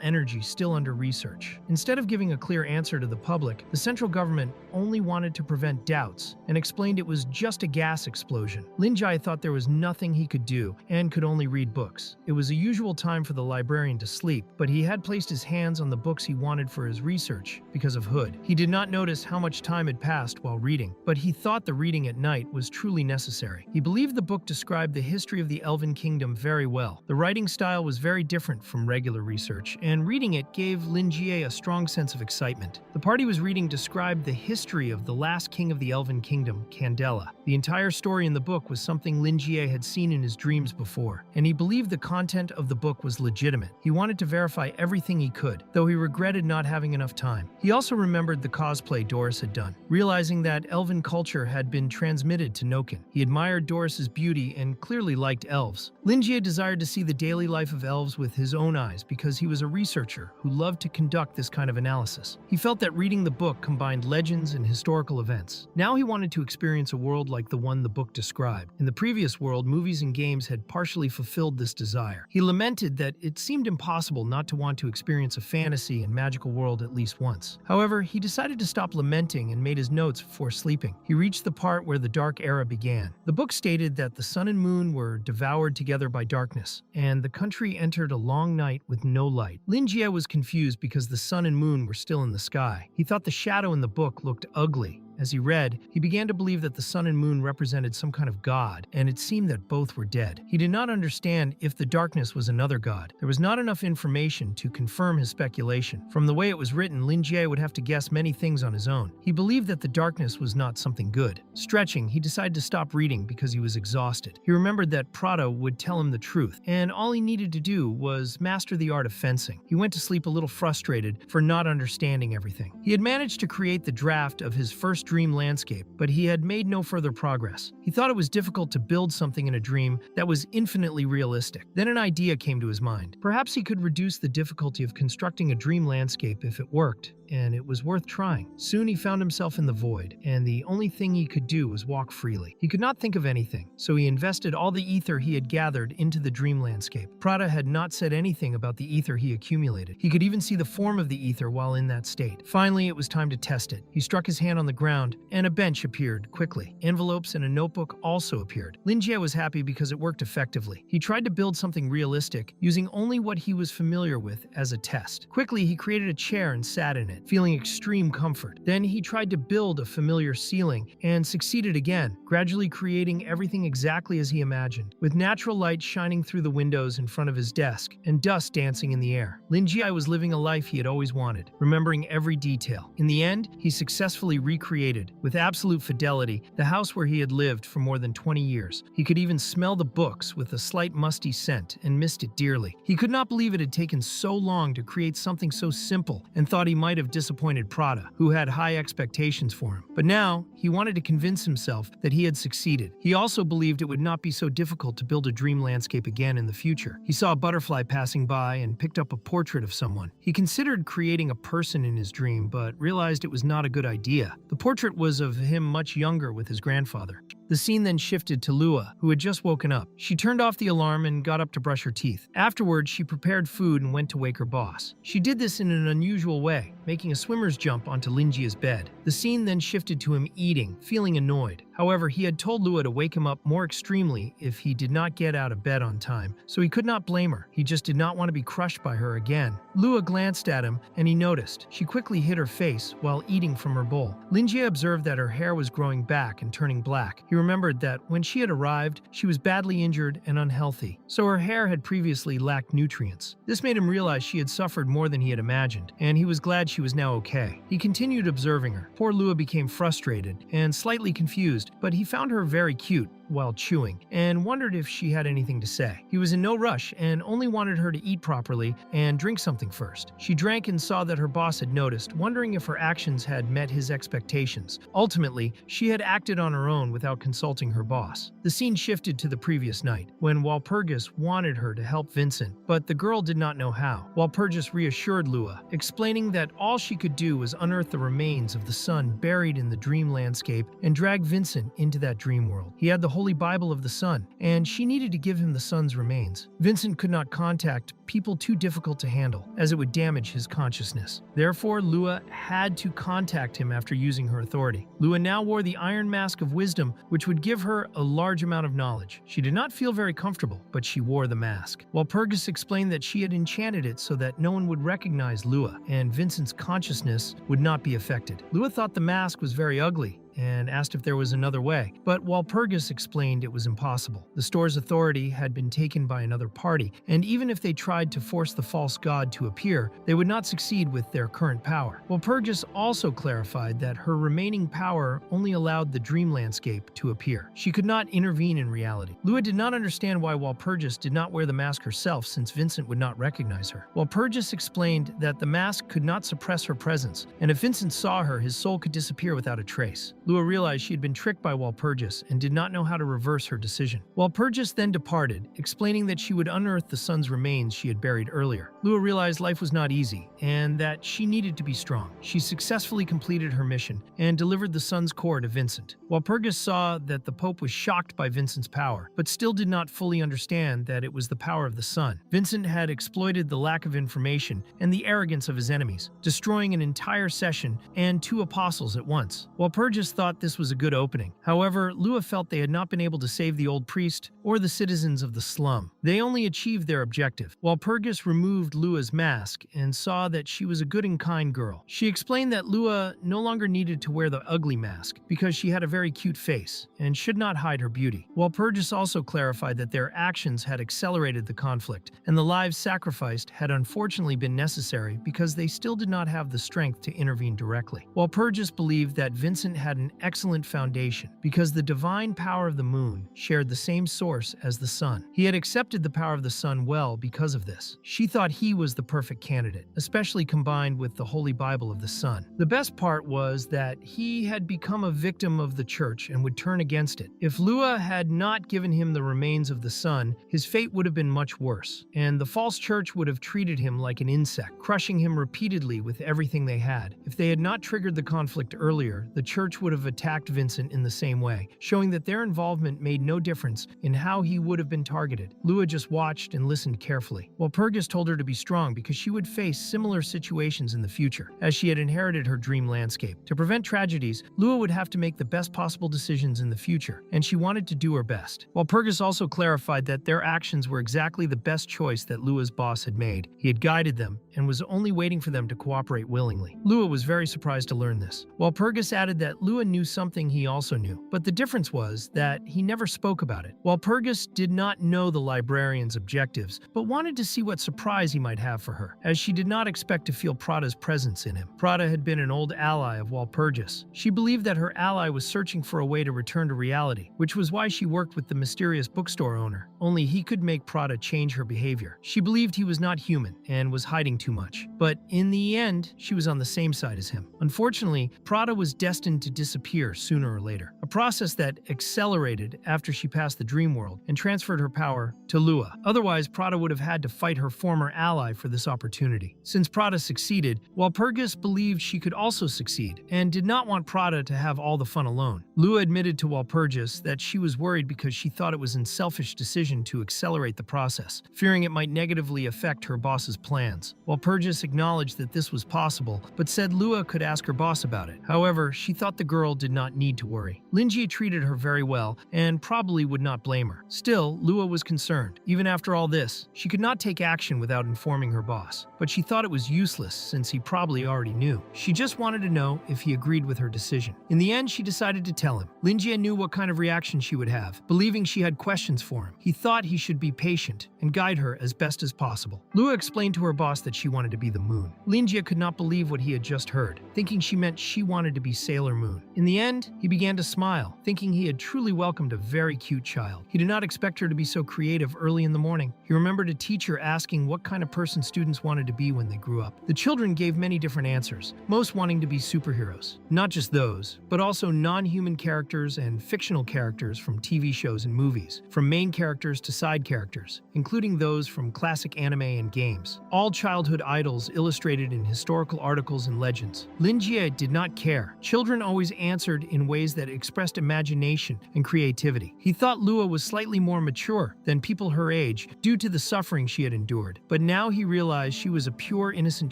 energy still under research. Instead of giving a clear answer to the public, the central government only wanted to prevent doubts and explained it was just a gas explosion. Lin Jie thought there was nothing he could do and could only read books. It was a usual time for the librarian to sleep, but he had placed his hands on the books he wanted for his research because of Hood. He did not notice how much time had passed while reading, but he thought the reading at night was truly necessary. He believed the book described the history of the Elven Kingdom very well. The writing style was very different from regular research, and reading it gave Lin Jie a strong sense of excitement. The part he was reading described the history of the last king of the Elven Kingdom, Candela. The entire story in the book was something Lin Jie had seen in his dreams before, and he believed the content of the book was legitimate. He wanted to verify everything he could, though he regretted not having enough time. He also remembered the cosplay Doris had done, realizing that elven culture had been transmitted to Noken. He admired Doris's beauty and clearly liked elves. Lin Jie desired to see the daily life of elves with his own eyes because he was a researcher who loved to conduct this kind of analysis. He felt that reading the book combined legends and historical events. Now he wanted to experience a world like the one the book described. In the previous world, movies and games had partially fulfilled this desire. He lamented that it seemed impossible not to want to experience a fantasy and magical world at least once. However, he decided to stop lamenting and made his notes before sleeping. He reached the part where the Dark Era began. The book stated that the sun and moon were devoured together by darkness, and the country entered a long night with no light. Lin Jie was confused because the sun and moon were still in the sky. He thought the shadow in the book looked ugly. As he read, he began to believe that the sun and moon represented some kind of god, and it seemed that both were dead. He did not understand if the darkness was another god. There was not enough information to confirm his speculation. From the way it was written, Lin Jie would have to guess many things on his own. He believed that the darkness was not something good. Stretching, he decided to stop reading because he was exhausted. He remembered that Prado would tell him the truth, and all he needed to do was master the art of fencing. He went to sleep a little frustrated for not understanding everything. He had managed to create the draft of his first dream landscape, but he had made no further progress. He thought it was difficult to build something in a dream that was infinitely realistic. Then an idea came to his mind. Perhaps he could reduce the difficulty of constructing a dream landscape if it worked, and it was worth trying. Soon he found himself in the void, and the only thing he could do was walk freely. He could not think of anything, so he invested all the ether he had gathered into the dream landscape. Prada had not said anything about the ether he accumulated. He could even see the form of the ether while in that state. Finally, it was time to test it. He struck his hand on the ground, and a bench appeared quickly. Envelopes and a notebook also appeared. Linjie was happy because it worked effectively. He tried to build something realistic, using only what he was familiar with as a test. Quickly, he created a chair and sat in it, feeling extreme comfort. Then he tried to build a familiar ceiling and succeeded again, gradually creating everything exactly as he imagined, with natural light shining through the windows in front of his desk and dust dancing in the air. Linjie was living a life he had always wanted, remembering every detail. In the end, he successfully recreated, with absolute fidelity, the house where he had lived for more than 20 years. He could even smell the books with a slight musty scent and missed it dearly. He could not believe it had taken so long to create something so simple and thought he might have disappointed Prada, who had high expectations for him. But now, he wanted to convince himself that he had succeeded. He also believed it would not be so difficult to build a dream landscape again in the future. He saw a butterfly passing by and picked up a portrait of someone. He considered creating a person in his dream, but realized it was not a good idea. The portrait was of him much younger with his grandfather. The scene then shifted to Lua, who had just woken up. She turned off the alarm and got up to brush her teeth. Afterwards, she prepared food and went to wake her boss. She did this in an unusual way, making a swimmer's jump onto Linjia's bed. The scene then shifted to him eating, feeling annoyed. However, he had told Lua to wake him up more extremely if he did not get out of bed on time, so he could not blame her. He just did not want to be crushed by her again. Lua glanced at him, and he noticed. She quickly hid her face while eating from her bowl. Linjia observed that her hair was growing back and turning black. He remembered that when she had arrived, she was badly injured and unhealthy, so her hair had previously lacked nutrients. This made him realize she had suffered more than he had imagined, and he was glad she was now okay. He continued observing her. Poor Lua became frustrated and slightly confused, but he found her very cute while chewing and wondered if she had anything to say. He was in no rush and only wanted her to eat properly and drink something first. She drank and saw that her boss had noticed, wondering if her actions had met his expectations. Ultimately, she had acted on her own without consulting her boss. The scene shifted to the previous night, when Walpurgis wanted her to help Vincent, but the girl did not know how. Walpurgis reassured Lua, explaining that all she could do was unearth the remains of the sun buried in the dream landscape and drag Vincent into that dream world. He had the Holy Bible of the Sun, and she needed to give him the sun's remains. Vincent could not contact people too difficult to handle, as it would damage his consciousness. Therefore, Lua had to contact him after using her authority. Lua now wore the Iron Mask of Wisdom, which would give her a large amount of knowledge. She did not feel very comfortable, but she wore the mask. Walpurgis explained that she had enchanted it so that no one would recognize Lua, and Vincent's consciousness would not be affected. Lua thought the mask was very ugly, and asked if there was another way, but Walpurgis explained it was impossible. The store's authority had been taken by another party, and even if they tried to force the false god to appear, they would not succeed with their current power. Walpurgis also clarified that her remaining power only allowed the dream landscape to appear. She could not intervene in reality. Lua did not understand why Walpurgis did not wear the mask herself, since Vincent would not recognize her. Walpurgis explained that the mask could not suppress her presence, and if Vincent saw her, his soul could disappear without a trace. Lua realized she had been tricked by Walpurgis and did not know how to reverse her decision. Walpurgis then departed, explaining that she would unearth the sun's remains she had buried earlier. Lua realized life was not easy and that she needed to be strong. She successfully completed her mission and delivered the sun's core to Vincent. Walpurgis saw that the Pope was shocked by Vincent's power, but still did not fully understand that it was the power of the sun. Vincent had exploited the lack of information and the arrogance of his enemies, destroying an entire session and 2 apostles at once. Walpurgis thought this was a good opening. However, Lua felt they had not been able to save the old priest or the citizens of the slum. They only achieved their objective. Walpurgis removed Lua's mask and saw that she was a good and kind girl. She explained that Lua no longer needed to wear the ugly mask because she had a very cute face and should not hide her beauty. Walpurgis also clarified that their actions had accelerated the conflict, and the lives sacrificed had unfortunately been necessary because they still did not have the strength to intervene directly. Walpurgis believed that Vincent had an excellent foundation because the divine power of the moon shared the same source as the sun. He had accepted the power of the sun well because of this. She thought he was the perfect candidate, especially combined with the Holy Bible of the Sun. The best part was that he had become a victim of the church and would turn against it. If Lua had not given him the remains of the sun, his fate would have been much worse, and the false church would have treated him like an insect, crushing him repeatedly with everything they had. If they had not triggered the conflict earlier, the church would have attacked Vincent in the same way, showing that their involvement made no difference in how he would have been targeted. Lua just watched and listened carefully. Walpurgis told her to be strong because she would face similar situations in the future, as she had inherited her dream landscape. To prevent tragedies, Lua would have to make the best possible decisions in the future, and she wanted to do her best. Walpurgis also clarified that their actions were exactly the best choice that Lua's boss had made. He had guided them and was only waiting for them to cooperate willingly. Lua was very surprised to learn this. Walpurgis added that Lua knew something he also knew, but the difference was that he never spoke about it. Walpurgis did not know the librarian's objectives, but wanted to see what surprise he might have for her, as she did not expect to feel Prada's presence in him. Prada had been an old ally of Walpurgis. She believed that her ally was searching for a way to return to reality, which was why she worked with the mysterious bookstore owner. Only he could make Prada change her behavior. She believed he was not human and was hiding too much. But in the end, she was on the same side as him. Unfortunately, Prada was destined to disappear sooner or later, a process that accelerated after she passed the dream world and transferred her power to Lua. Otherwise, Prada would have had to fight her former ally for this opportunity. Since Prada succeeded, Walpurgis believed she could also succeed and did not want Prada to have all the fun alone. Lua admitted to Walpurgis that she was worried because she thought it was a selfish decision to accelerate the process, fearing it might negatively affect her boss's plans. Walpurgis acknowledged that this was possible, but said Lua could ask her boss about it. However, she thought the girl did not need to worry. Linjie treated her very well and probably would not blame her. Still, Lua was concerned. Even after all this, she could not take action without informing her boss, but she thought it was useless since he probably already knew. She just wanted to know if he agreed with her decision. In the end, she decided to tell him. Linjie knew what kind of reaction she would have, believing she had questions for him. He thought he should be patient and guide her as best as possible. Lua explained to her boss that she wanted to be the moon. Linjie could not believe what he had just heard, thinking she meant she wanted to be Sailor Moon. In the end, he began to smile, thinking he had truly welcomed a very cute child. He did not expect her to be so creative early in the morning. He remembered a teacher asking what kind of person students wanted to be when they grew up. The children gave many different answers, most wanting to be superheroes. Not just those, but also non-human characters and fictional characters from TV shows and movies, from main characters to side characters, including those from classic anime and games. All childhood idols illustrated in historical articles and legends. Linjie did not care. Children always answered in ways that expressed imagination and creativity. He thought Lua was slightly more mature than people her age due to the suffering she had endured, but now he realized she was a pure, innocent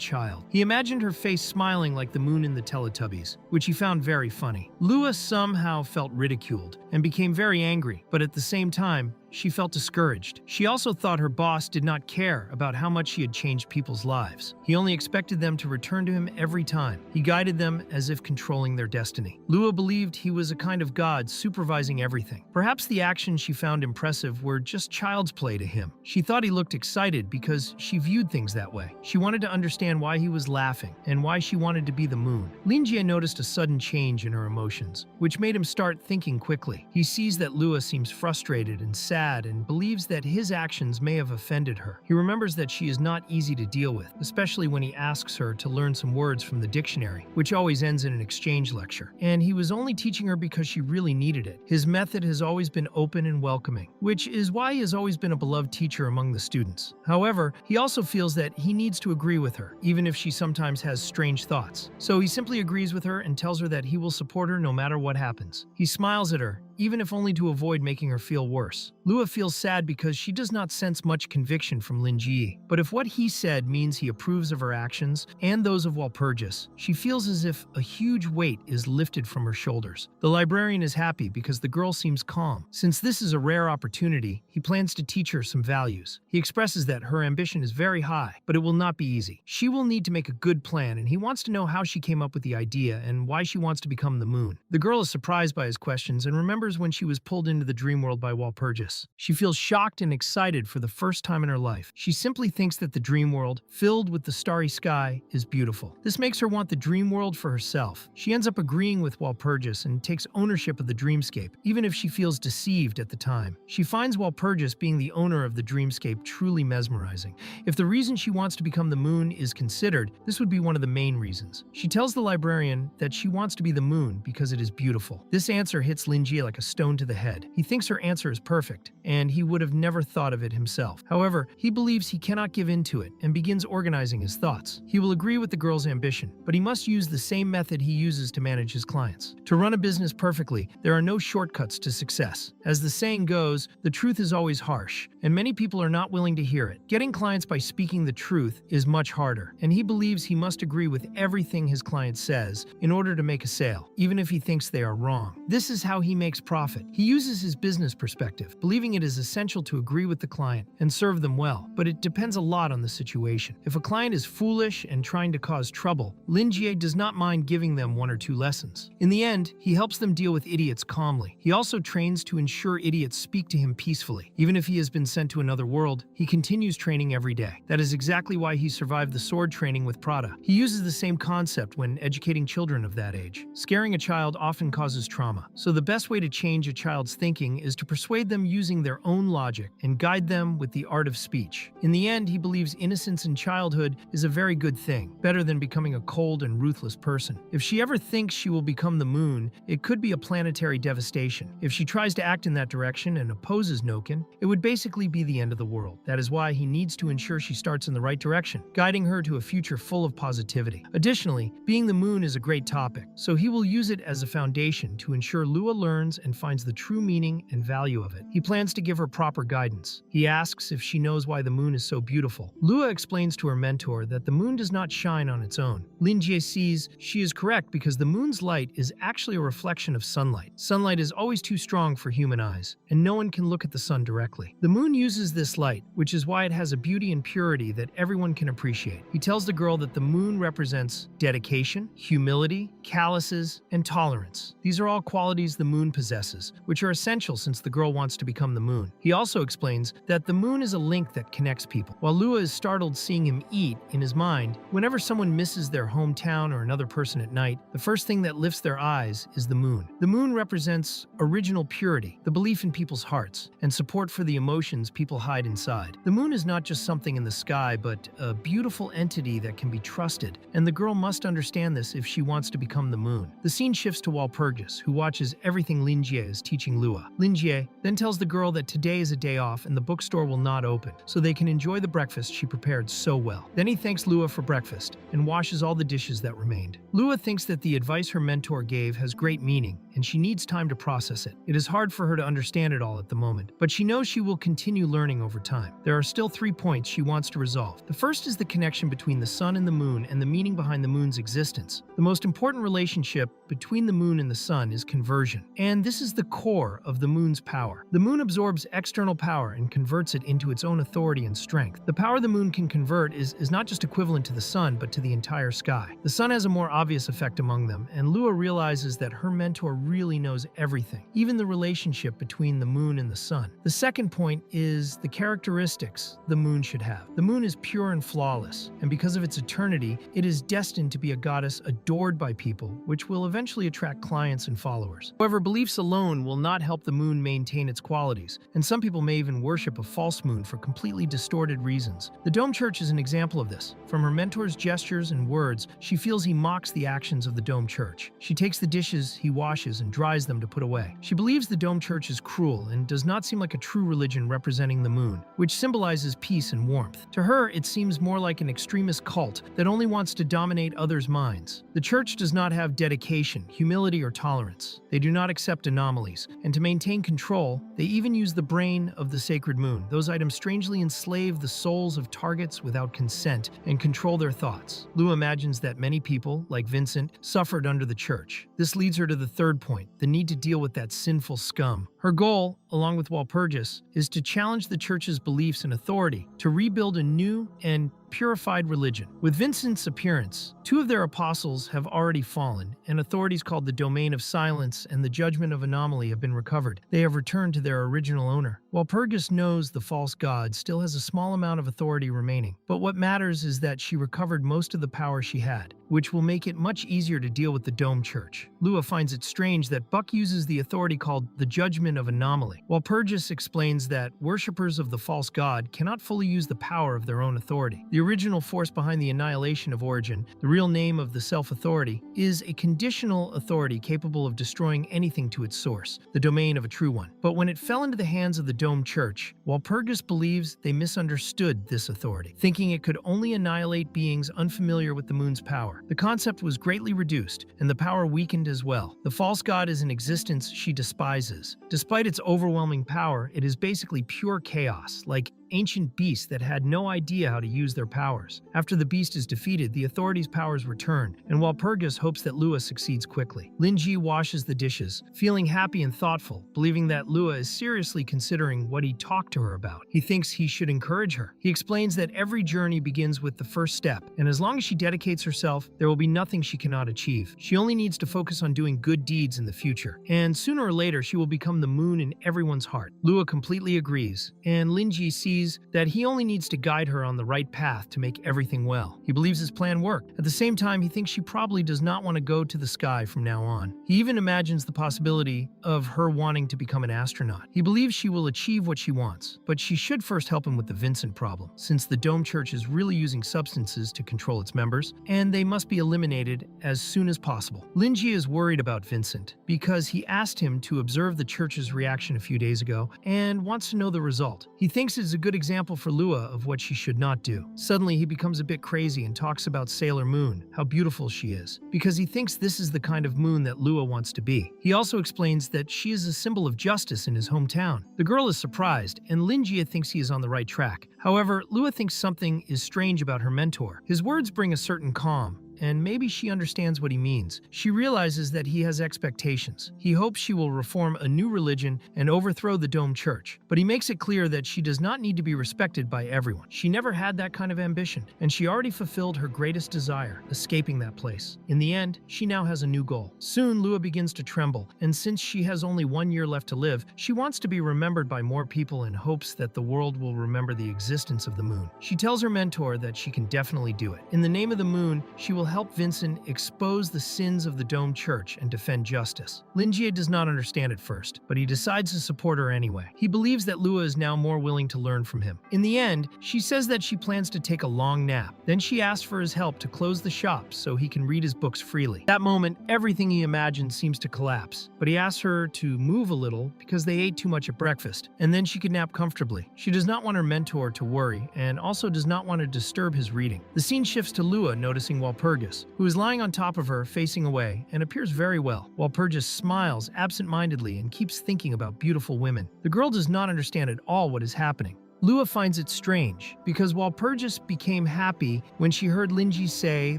child. He imagined her face smiling like the moon in the Teletubbies, which he found very funny. Lua somehow felt ridiculed and became very angry, but at the same time, she felt discouraged. She also thought her boss did not care about how much she had changed people's lives. He only expected them to return to him every time. He guided them as if controlling their destiny. Lua believed he was a kind of god supervising everything. Perhaps the actions she found impressive were just child's play to him. She thought he looked excited because she viewed things that way. She wanted to understand why he was laughing and why she wanted to be the moon. Linjie noticed a sudden change in her emotions, which made him start thinking quickly. He sees that Lua seems frustrated and sad and believes that his actions may have offended her. He remembers that she is not easy to deal with, especially when he asks her to learn some words from the dictionary, which always ends in an exchange lecture. And he was only teaching her because she really needed it. His method has always been open and welcoming, which is why he has always been a beloved teacher among the students. However, he also feels that he needs to agree with her, even if she sometimes has strange thoughts. So he simply agrees with her and tells her that he will support her no matter what happens. He smiles at her, even if only to avoid making her feel worse. Lua feels sad because she does not sense much conviction from Linjie, but if what he said means he approves of her actions and those of Walpurgis, she feels as if a huge weight is lifted from her shoulders. The librarian is happy because the girl seems calm. Since this is a rare opportunity, he plans to teach her some values. He expresses that her ambition is very high, but it will not be easy. She will need to make a good plan, and he wants to know how she came up with the idea and why she wants to become the moon. The girl is surprised by his questions and remembers remembers when she was pulled into the dream world by Walpurgis. She feels shocked and excited for the first time in her life. She simply thinks that the dream world, filled with the starry sky, is beautiful. This makes her want the dream world for herself. She ends up agreeing with Walpurgis and takes ownership of the dreamscape, even if she feels deceived at the time. She finds Walpurgis being the owner of the dreamscape truly mesmerizing. If the reason she wants to become the moon is considered, this would be one of the main reasons. She tells the librarian that she wants to be the moon because it is beautiful. This answer hits Linjie like a stone to the head. He thinks her answer is perfect, and he would have never thought of it himself. However, he believes he cannot give in to it and begins organizing his thoughts. He will agree with the girl's ambition, but he must use the same method he uses to manage his clients. To run a business perfectly, there are no shortcuts to success. As the saying goes, the truth is always harsh, and many people are not willing to hear it. Getting clients by speaking the truth is much harder, and he believes he must agree with everything his client says in order to make a sale, even if he thinks they are wrong. This is how he makes profit. He uses his business perspective, believing it is essential to agree with the client and serve them well, but it depends a lot on the situation. If a client is foolish and trying to cause trouble, Linjie does not mind giving them 1 or 2 lessons. In the end, he helps them deal with idiots calmly. He also trains to ensure idiots speak to him peacefully. Even if he has been sent to another world, he continues training every day. That is exactly why he survived the sword training with Prada. He uses the same concept when educating children of that age. Scaring a child often causes trauma, so the best way to change a child's thinking is to persuade them using their own logic and guide them with the art of speech. In the end, he believes innocence in childhood is a very good thing, better than becoming a cold and ruthless person. If she ever thinks she will become the moon, it could be a planetary devastation. If she tries to act in that direction and opposes Noken, it would basically be the end of the world. That is why he needs to ensure she starts in the right direction, guiding her to a future full of positivity. Additionally, being the moon is a great topic, so he will use it as a foundation to ensure Lua learns and finds the true meaning and value of it. He plans to give her proper guidance. He asks if she knows why the moon is so beautiful. Lua explains to her mentor that the moon does not shine on its own. Linjie sees she is correct because the moon's light is actually a reflection of sunlight. Sunlight is always too strong for human eyes, and no one can look at the sun directly. The moon uses this light, which is why it has a beauty and purity that everyone can appreciate. He tells the girl that the moon represents dedication, humility, calluses, and tolerance. These are all qualities the moon possesses, which are essential since the girl wants to become the moon. He also explains that the moon is a link that connects people. While Lua is startled seeing him eat, in his mind, whenever someone misses their hometown or another person at night, the first thing that lifts their eyes is the moon. The moon represents original purity, the belief in people's hearts, and support for the emotions people hide inside. The moon is not just something in the sky, but a beautiful entity that can be trusted, and the girl must understand this if she wants to become the moon. The scene shifts to Walpurgis, who watches everything Linjie is teaching Lua. Linjie then tells the girl that today is a day off and the bookstore will not open, so they can enjoy the breakfast she prepared so well. Then he thanks Lua for breakfast and washes all the dishes that remained. Lua thinks that the advice her mentor gave has great meaning, and she needs time to process it. It is hard for her to understand it all at the moment, but she knows she will continue learning over time. There are still 3 points she wants to resolve. The first is the connection between the sun and the moon and the meaning behind the moon's existence. The most important relationship between the moon and the sun is conversion, and this is the core of the moon's power. The moon absorbs external power and converts it into its own authority and strength. The power the moon can convert is not just equivalent to the sun, but to the entire sky. The sun has a more obvious effect among them, and Lua realizes that her mentor really knows everything, even the relationship between the moon and the sun. The second point is the characteristics the moon should have. The moon is pure and flawless, and because of its eternity, it is destined to be a goddess adored by people, which will eventually attract clients and followers. However, beliefs alone will not help the moon maintain its qualities, and some people may even worship a false moon for completely distorted reasons. The Dome Church is an example of this. From her mentor's gestures and words, she feels he mocks the actions of the Dome Church. She takes the dishes he washes and dries them to put away. She believes the Dome Church is cruel and does not seem like a true religion representing the moon, which symbolizes peace and warmth. To her, it seems more like an extremist cult that only wants to dominate others' minds. The church does not have dedication, humility, or tolerance. They do not accept anomalies, and to maintain control, they even use the brain of the sacred moon. Those items strangely enslave the souls of targets without consent and control their thoughts. Lua imagines that many people, like Vincent, suffered under the church. This leads her to the third point, the need to deal with that sinful scum, Her goal, along with Walpurgis, is to challenge the church's beliefs and authority, to rebuild a new and purified religion. With Vincent's appearance, two of their apostles have already fallen, and authorities called the Domain of Silence and the Judgment of Anomaly have been recovered. They have returned to their original owner. Walpurgis knows the false god still has a small amount of authority remaining, but what matters is that she recovered most of the power she had, which will make it much easier to deal with the Dome Church. Lua finds it strange that Buck uses the authority called the Judgment of Anomaly. Walpurgis explains that worshippers of the false god cannot fully use the power of their own authority. The original force behind the annihilation of Origin, the real name of the self-authority, is a conditional authority capable of destroying anything to its source, the domain of a true one. But when it fell into the hands of the Dome Church, Walpurgis believes they misunderstood this authority, thinking it could only annihilate beings unfamiliar with the moon's power. The concept was greatly reduced, and the power weakened as well. The false god is an existence she despises. Despite its overwhelming power, it is basically pure chaos, like ancient beasts that had no idea how to use their powers. After the beast is defeated, the authorities' powers return, and Walpurgis hopes that Lua succeeds quickly. Linji washes the dishes, feeling happy and thoughtful, believing that Lua is seriously considering what he talked to her about. He thinks he should encourage her. He explains that every journey begins with the first step, and as long as she dedicates herself, there will be nothing she cannot achieve. She only needs to focus on doing good deeds in the future, and sooner or later she will become the moon in everyone's heart. Lua completely agrees, and Linji sees that he only needs to guide her on the right path to make everything well. He believes his plan worked. At the same time, he thinks she probably does not want to go to the sky from now on. He even imagines the possibility of her wanting to become an astronaut. He believes she will achieve what she wants, but she should first help him with the Vincent problem, since the Dome Church is really using substances to control its members, and they must be eliminated as soon as possible. Linji is worried about Vincent because he asked him to observe the church's reaction a few days ago and wants to know the result. He thinks it's a good example for Lua of what she should not do. Suddenly, he becomes a bit crazy and talks about Sailor Moon, how beautiful she is, because he thinks this is the kind of moon that Lua wants to be. He also explains that she is a symbol of justice in his hometown. The girl is surprised, and Linji thinks he is on the right track. However, Lua thinks something is strange about her mentor. His words bring a certain calm, and maybe she understands what he means. She realizes that he has expectations. He hopes she will reform a new religion and overthrow the Dome Church, but he makes it clear that she does not need to be respected by everyone. She never had that kind of ambition, and she already fulfilled her greatest desire, escaping that place. In the end, she now has a new goal. Soon, Lua begins to tremble, and since she has only 1 year left to live, she wants to be remembered by more people and hopes that the world will remember the existence of the moon. She tells her mentor that she can definitely do it. In the name of the moon, she will help Vincent expose the sins of the Dome Church and defend justice. Linjie does not understand at first, but he decides to support her anyway. He believes that Lua is now more willing to learn from him. In the end, she says that she plans to take a long nap. Then she asks for his help to close the shop so he can read his books freely. That moment, everything he imagined seems to collapse, but he asks her to move a little because they ate too much at breakfast, and then she could nap comfortably. She does not want her mentor to worry, and also does not want to disturb his reading. The scene shifts to Lua noticing Walpurgis, who is lying on top of her, facing away, and appears very well. Walpurgis smiles absent-mindedly and keeps thinking about beautiful women. The girl does not understand at all what is happening. Lua finds it strange, because Walpurgis became happy when she heard Linji say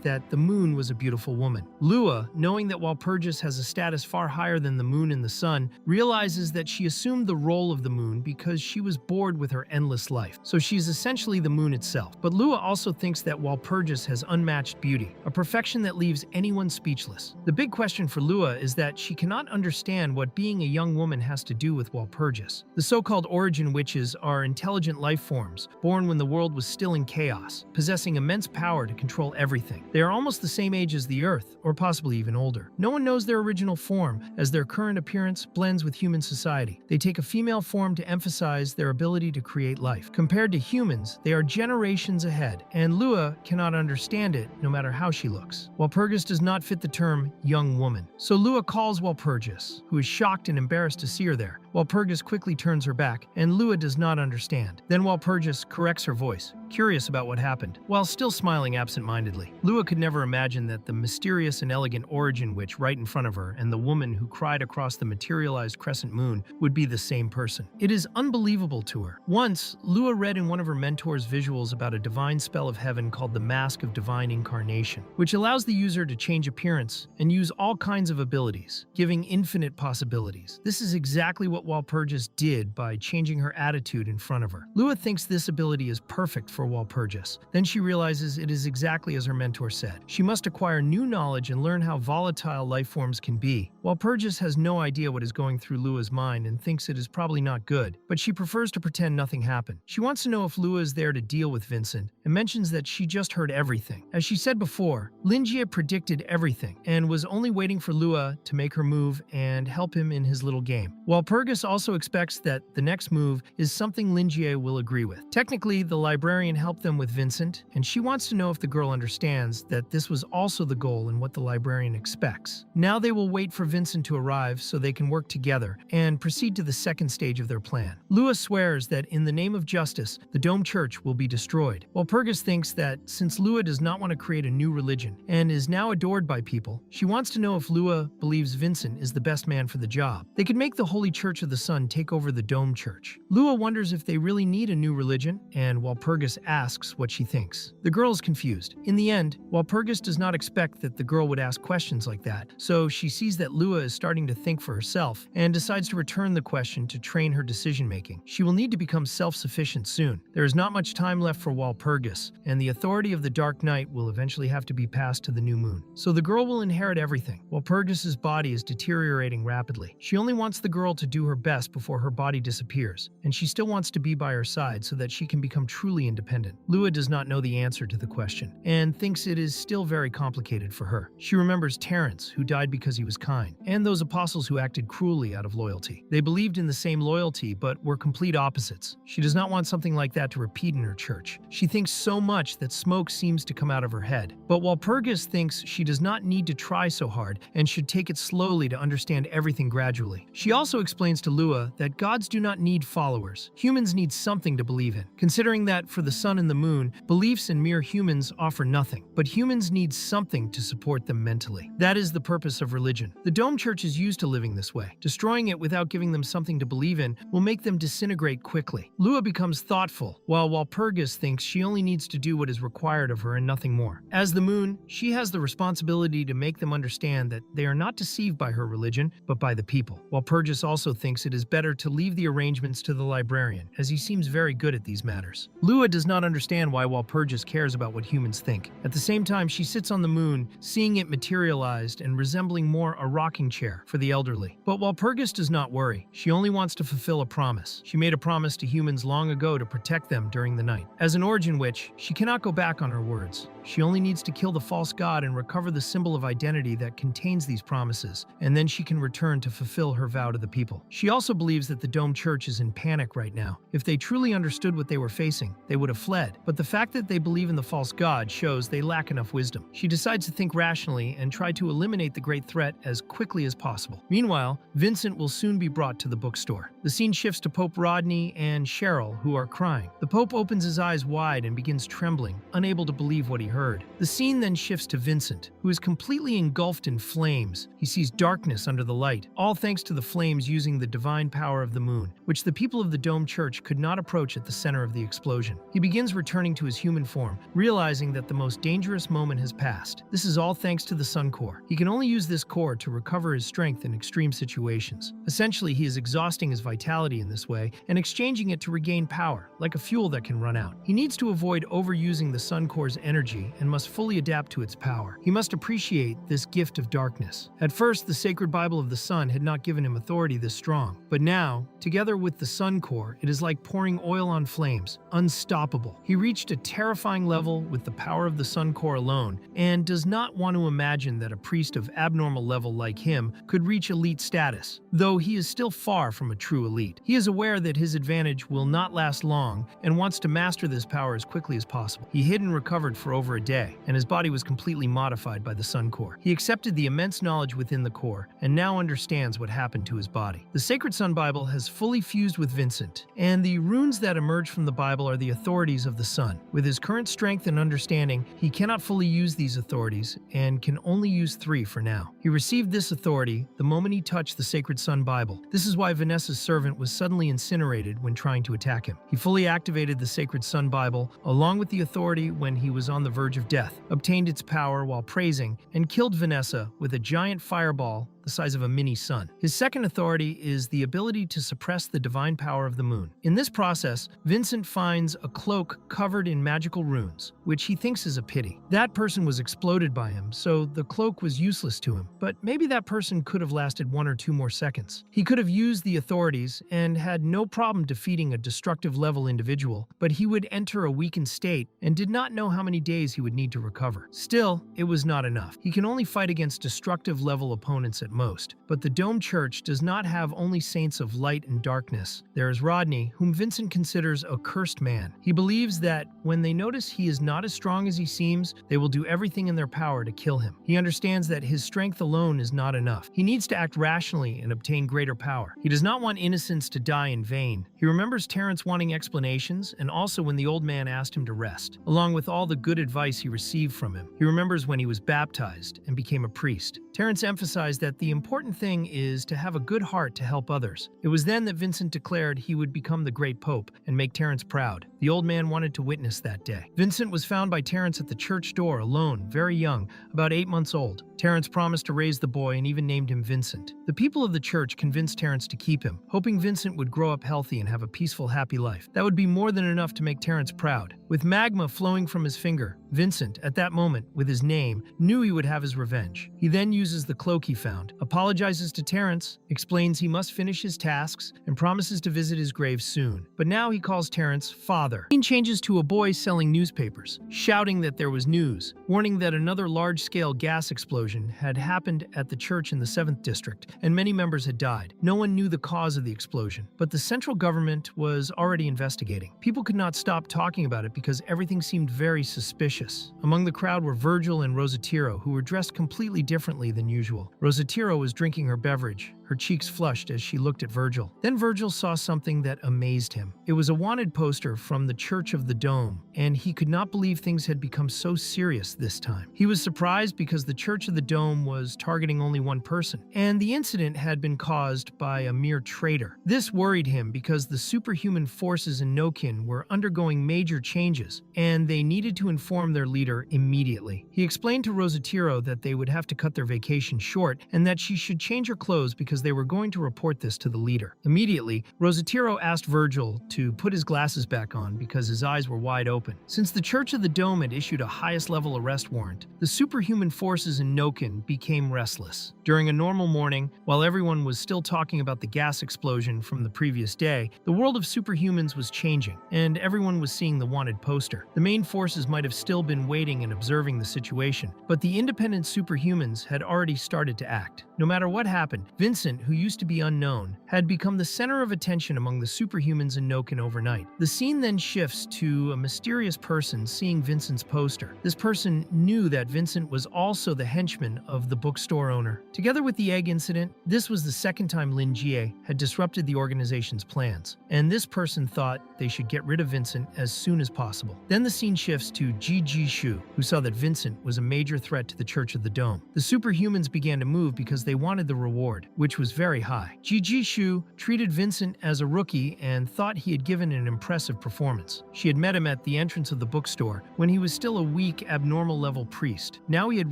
that the moon was a beautiful woman. Lua, knowing that Walpurgis has a status far higher than the moon and the sun, realizes that she assumed the role of the moon because she was bored with her endless life, so she is essentially the moon itself. But Lua also thinks that Walpurgis has unmatched beauty, a perfection that leaves anyone speechless. The big question for Lua is that she cannot understand what being a young woman has to do with Walpurgis. The so-called origin witches are intelligent life forms, born when the world was still in chaos, possessing immense power to control everything. They are almost the same age as the Earth, or possibly even older. No one knows their original form, as their current appearance blends with human society. They take a female form to emphasize their ability to create life. Compared to humans, they are generations ahead, and Lua cannot understand it no matter how she looks. Walpurgis does not fit the term young woman, so Lua calls Walpurgis, who is shocked and embarrassed to see her there. Walpurgis quickly turns her back, and Lua does not understand. Then Walpurgis corrects her voice. curious about what happened, while still smiling absent-mindedly. Lua could never imagine that the mysterious and elegant origin witch right in front of her and the woman who cried across the materialized crescent moon would be the same person. It is unbelievable to her. Once, Lua read in one of her mentor's visuals about a divine spell of heaven called the Mask of Divine Incarnation, which allows the user to change appearance and use all kinds of abilities, giving infinite possibilities. This is exactly what Walpurgis did by changing her attitude in front of her. Lua thinks this ability is perfect for Walpurgis. Then she realizes it is exactly as her mentor said. She must acquire new knowledge and learn how volatile life forms can be. Walpurgis has no idea what is going through Lua's mind and thinks it is probably not good, but she prefers to pretend nothing happened. She wants to know if Lua is there to deal with Vincent and mentions that she just heard everything. As she said before, Linjie predicted everything and was only waiting for Lua to make her move and help him in his little game. Walpurgis also expects that the next move is something Linjie will agree with. Technically, the librarian helped them with Vincent, and she wants to know if the girl understands that this was also the goal and what the librarian expects. Now they will wait for Vincent to arrive so they can work together and proceed to the second stage of their plan. Lua swears that in the name of justice, the Dome Church will be destroyed. Walpurgis thinks that since Lua does not want to create a new religion and is now adored by people, she wants to know if Lua believes Vincent is the best man for the job. They could make the Holy Church of the Sun take over the Dome Church. Lua wonders if they really need a new religion, and Walpurgis asks what she thinks. The girl is confused. In the end, Walpurgis does not expect that the girl would ask questions like that, so she sees that Lua is starting to think for herself and decides to return the question to train her decision-making. She will need to become self-sufficient soon. There is not much time left for Walpurgis, and the authority of the Dark Knight will eventually have to be passed to the new moon. So the girl will inherit everything. Walpurgis's body is deteriorating rapidly. She only wants the girl to do her best before her body disappears, and she still wants to be by her side so that she can become truly independent. Lua does not know the answer to the question, and thinks it is still very complicated for her. She remembers Terence, who died because he was kind, and those apostles who acted cruelly out of loyalty. They believed in the same loyalty, but were complete opposites. She does not want something like that to repeat in her church. She thinks so much that smoke seems to come out of her head. But Walpurgis thinks she does not need to try so hard and should take it slowly to understand everything gradually. She also explains to Lua that gods do not need followers. Humans need something to believe in, considering that for the sun and the moon, beliefs in mere humans offer nothing. But humans need something to support them mentally. That is the purpose of religion. The Dome Church is used to living this way. Destroying it without giving them something to believe in will make them disintegrate quickly. Lua becomes thoughtful, while Walpurgis thinks she only needs to do what is required of her and nothing more. As the moon, she has the responsibility to make them understand that they are not deceived by her religion, but by the people. Walpurgis also thinks it is better to leave the arrangements to the librarian, as he seems very good at these matters. Lua does not understand why Walpurgis cares about what humans think. At the same time, she sits on the moon, seeing it materialized and resembling more a rocking chair for the elderly. But Walpurgis does not worry. She only wants to fulfill a promise. She made a promise to humans long ago to protect them during the night. As an origin witch, she cannot go back on her words. She only needs to kill the false god and recover the symbol of identity that contains these promises, and then she can return to fulfill her vow to the people. She also believes that the Dome Church is in panic right now. If they truly understood what they were facing, they would have fled. But the fact that they believe in the false god shows they lack enough wisdom. She decides to think rationally and try to eliminate the great threat as quickly as possible. Meanwhile, Vincent will soon be brought to the bookstore. The scene shifts to Pope Rodney and Cheryl, who are crying. The Pope opens his eyes wide and begins trembling, unable to believe what he heard. The scene then shifts to Vincent, who is completely engulfed in flames. He sees darkness under the light, all thanks to the flames using the divine power of the moon, which the people of the Dome Church could not approach at the center of the explosion. He begins returning to his human form, realizing that the most dangerous moment has passed. This is all thanks to the Sun Core. He can only use this core to recover his strength in extreme situations. Essentially, he is exhausting his vitality in this way and exchanging it to regain power, like a fuel that can run out. He needs to avoid overusing the Sun Core's energy and must fully adapt to its power. He must appreciate this gift of darkness. At first, the sacred Bible of the Sun had not given him authority this strong, but now, together with the Sun Core, it is like pouring oil on flames, unstoppable. He reached a terrifying level with the power of the Sun Core alone, and does not want to imagine that a priest of abnormal level like him could reach elite status, though he is still far from a true elite. He is aware that his advantage will not last long and wants to master this power as quickly as possible. He hid and recovered for over a day, and his body was completely modified by the Sun Core. He accepted the immense knowledge within the core and now understands what happened to his body. The Sacred Sun Bible has fully fused with Vincent, and the runes that emerge from the Bible are the authority authorities of the sun. With his current strength and understanding, he cannot fully use these authorities and can only use 3 for now. He received this authority the moment he touched the Sacred Sun Bible. This is why Vanessa's servant was suddenly incinerated when trying to attack him. He fully activated the Sacred Sun Bible, along with the authority when he was on the verge of death, obtained its power while praising, and killed Vanessa with a giant fireball the size of a mini sun. His second authority is the ability to suppress the divine power of the moon. In this process, Vincent finds a cloak covered in magical runes, which he thinks is a pity. That person was exploded by him, so the cloak was useless to him, but maybe that person could have lasted 1 or 2 more seconds. He could have used the authorities and had no problem defeating a destructive level individual, but he would enter a weakened state and did not know how many days he would need to recover. Still, it was not enough. He can only fight against destructive level opponents at most, but the Dome Church does not have only saints of light and darkness. There is Rodney, whom Vincent considers a cursed man. He believes that when they notice he is not as strong as he seems, they will do everything in their power to kill him. He understands that his strength alone is not enough. He needs to act rationally and obtain greater power. He does not want innocents to die in vain. He remembers Terrence wanting explanations, and also when the old man asked him to rest, along with all the good advice he received from him. He remembers when he was baptized and became a priest. Terrence emphasized that the important thing is to have a good heart to help others. It was then that Vincent declared he would become the great pope and make Terrence proud. The old man wanted to witness that day. Vincent was found by Terrence at the church door alone, very young, about 8 months old. Terrence promised to raise the boy and even named him Vincent. The people of the church convinced Terrence to keep him, hoping Vincent would grow up healthy and have a peaceful, happy life. That would be more than enough to make Terrence proud. With magma flowing from his finger, Vincent, at that moment, with his name, knew he would have his revenge. He then uses the cloak he found, apologizes to Terrence, explains he must finish his tasks, and promises to visit his grave soon. But now he calls Terrence father. The scene changes to a boy selling newspapers, shouting that there was news, warning that another large-scale gas explosion had happened at the church in the 7th district, and many members had died. No one knew the cause of the explosion, but the central government was already investigating. People could not stop talking about it because everything seemed very suspicious. Among the crowd were Virgil and Rosatiro, who were dressed completely differently than usual. Rosatiro was drinking her beverage, her cheeks flushed as she looked at Virgil. Then Virgil saw something that amazed him. It was a wanted poster from the Church of the Dome, and he could not believe things had become so serious this time. He was surprised because the Church of the Dome was targeting only one person, and the incident had been caused by a mere traitor. This worried him because the superhuman forces in Nokin were undergoing major changes, and they needed to inform their leader immediately. He explained to Rosatiro that they would have to cut their vacation short and that she should change her clothes because they were going to report this to the leader. Immediately, Rosatiro asked Virgil to put his glasses back on because his eyes were wide open. Since the Church of the Dome had issued a highest-level arrest warrant, the superhuman forces in Nokin became restless. During a normal morning, while everyone was still talking about the gas explosion from the previous day, the world of superhumans was changing, and everyone was seeing the wanted poster. The main forces might have still been waiting and observing the situation, but the independent superhumans had already started to act. No matter what happened, Vincent, who used to be unknown, had become the center of attention among the superhumans in Nokin overnight. The scene then shifts to a mysterious person seeing Vincent's poster. This person knew that Vincent was also the henchman of the bookstore owner. Together with the egg incident, this was the second time Lin Jie had disrupted the organization's plans, and this person thought they should get rid of Vincent as soon as possible. Then the scene shifts to Ji Shu, who saw that Vincent was a major threat to the Church of the Dome. The superhumans began to move because they wanted the reward, which was very high. Ji Shu treated Vincent as a rookie and thought he had given an impressive performance. She had met him at the entrance of the bookstore when he was still a weak, abnormal level priest. Now he had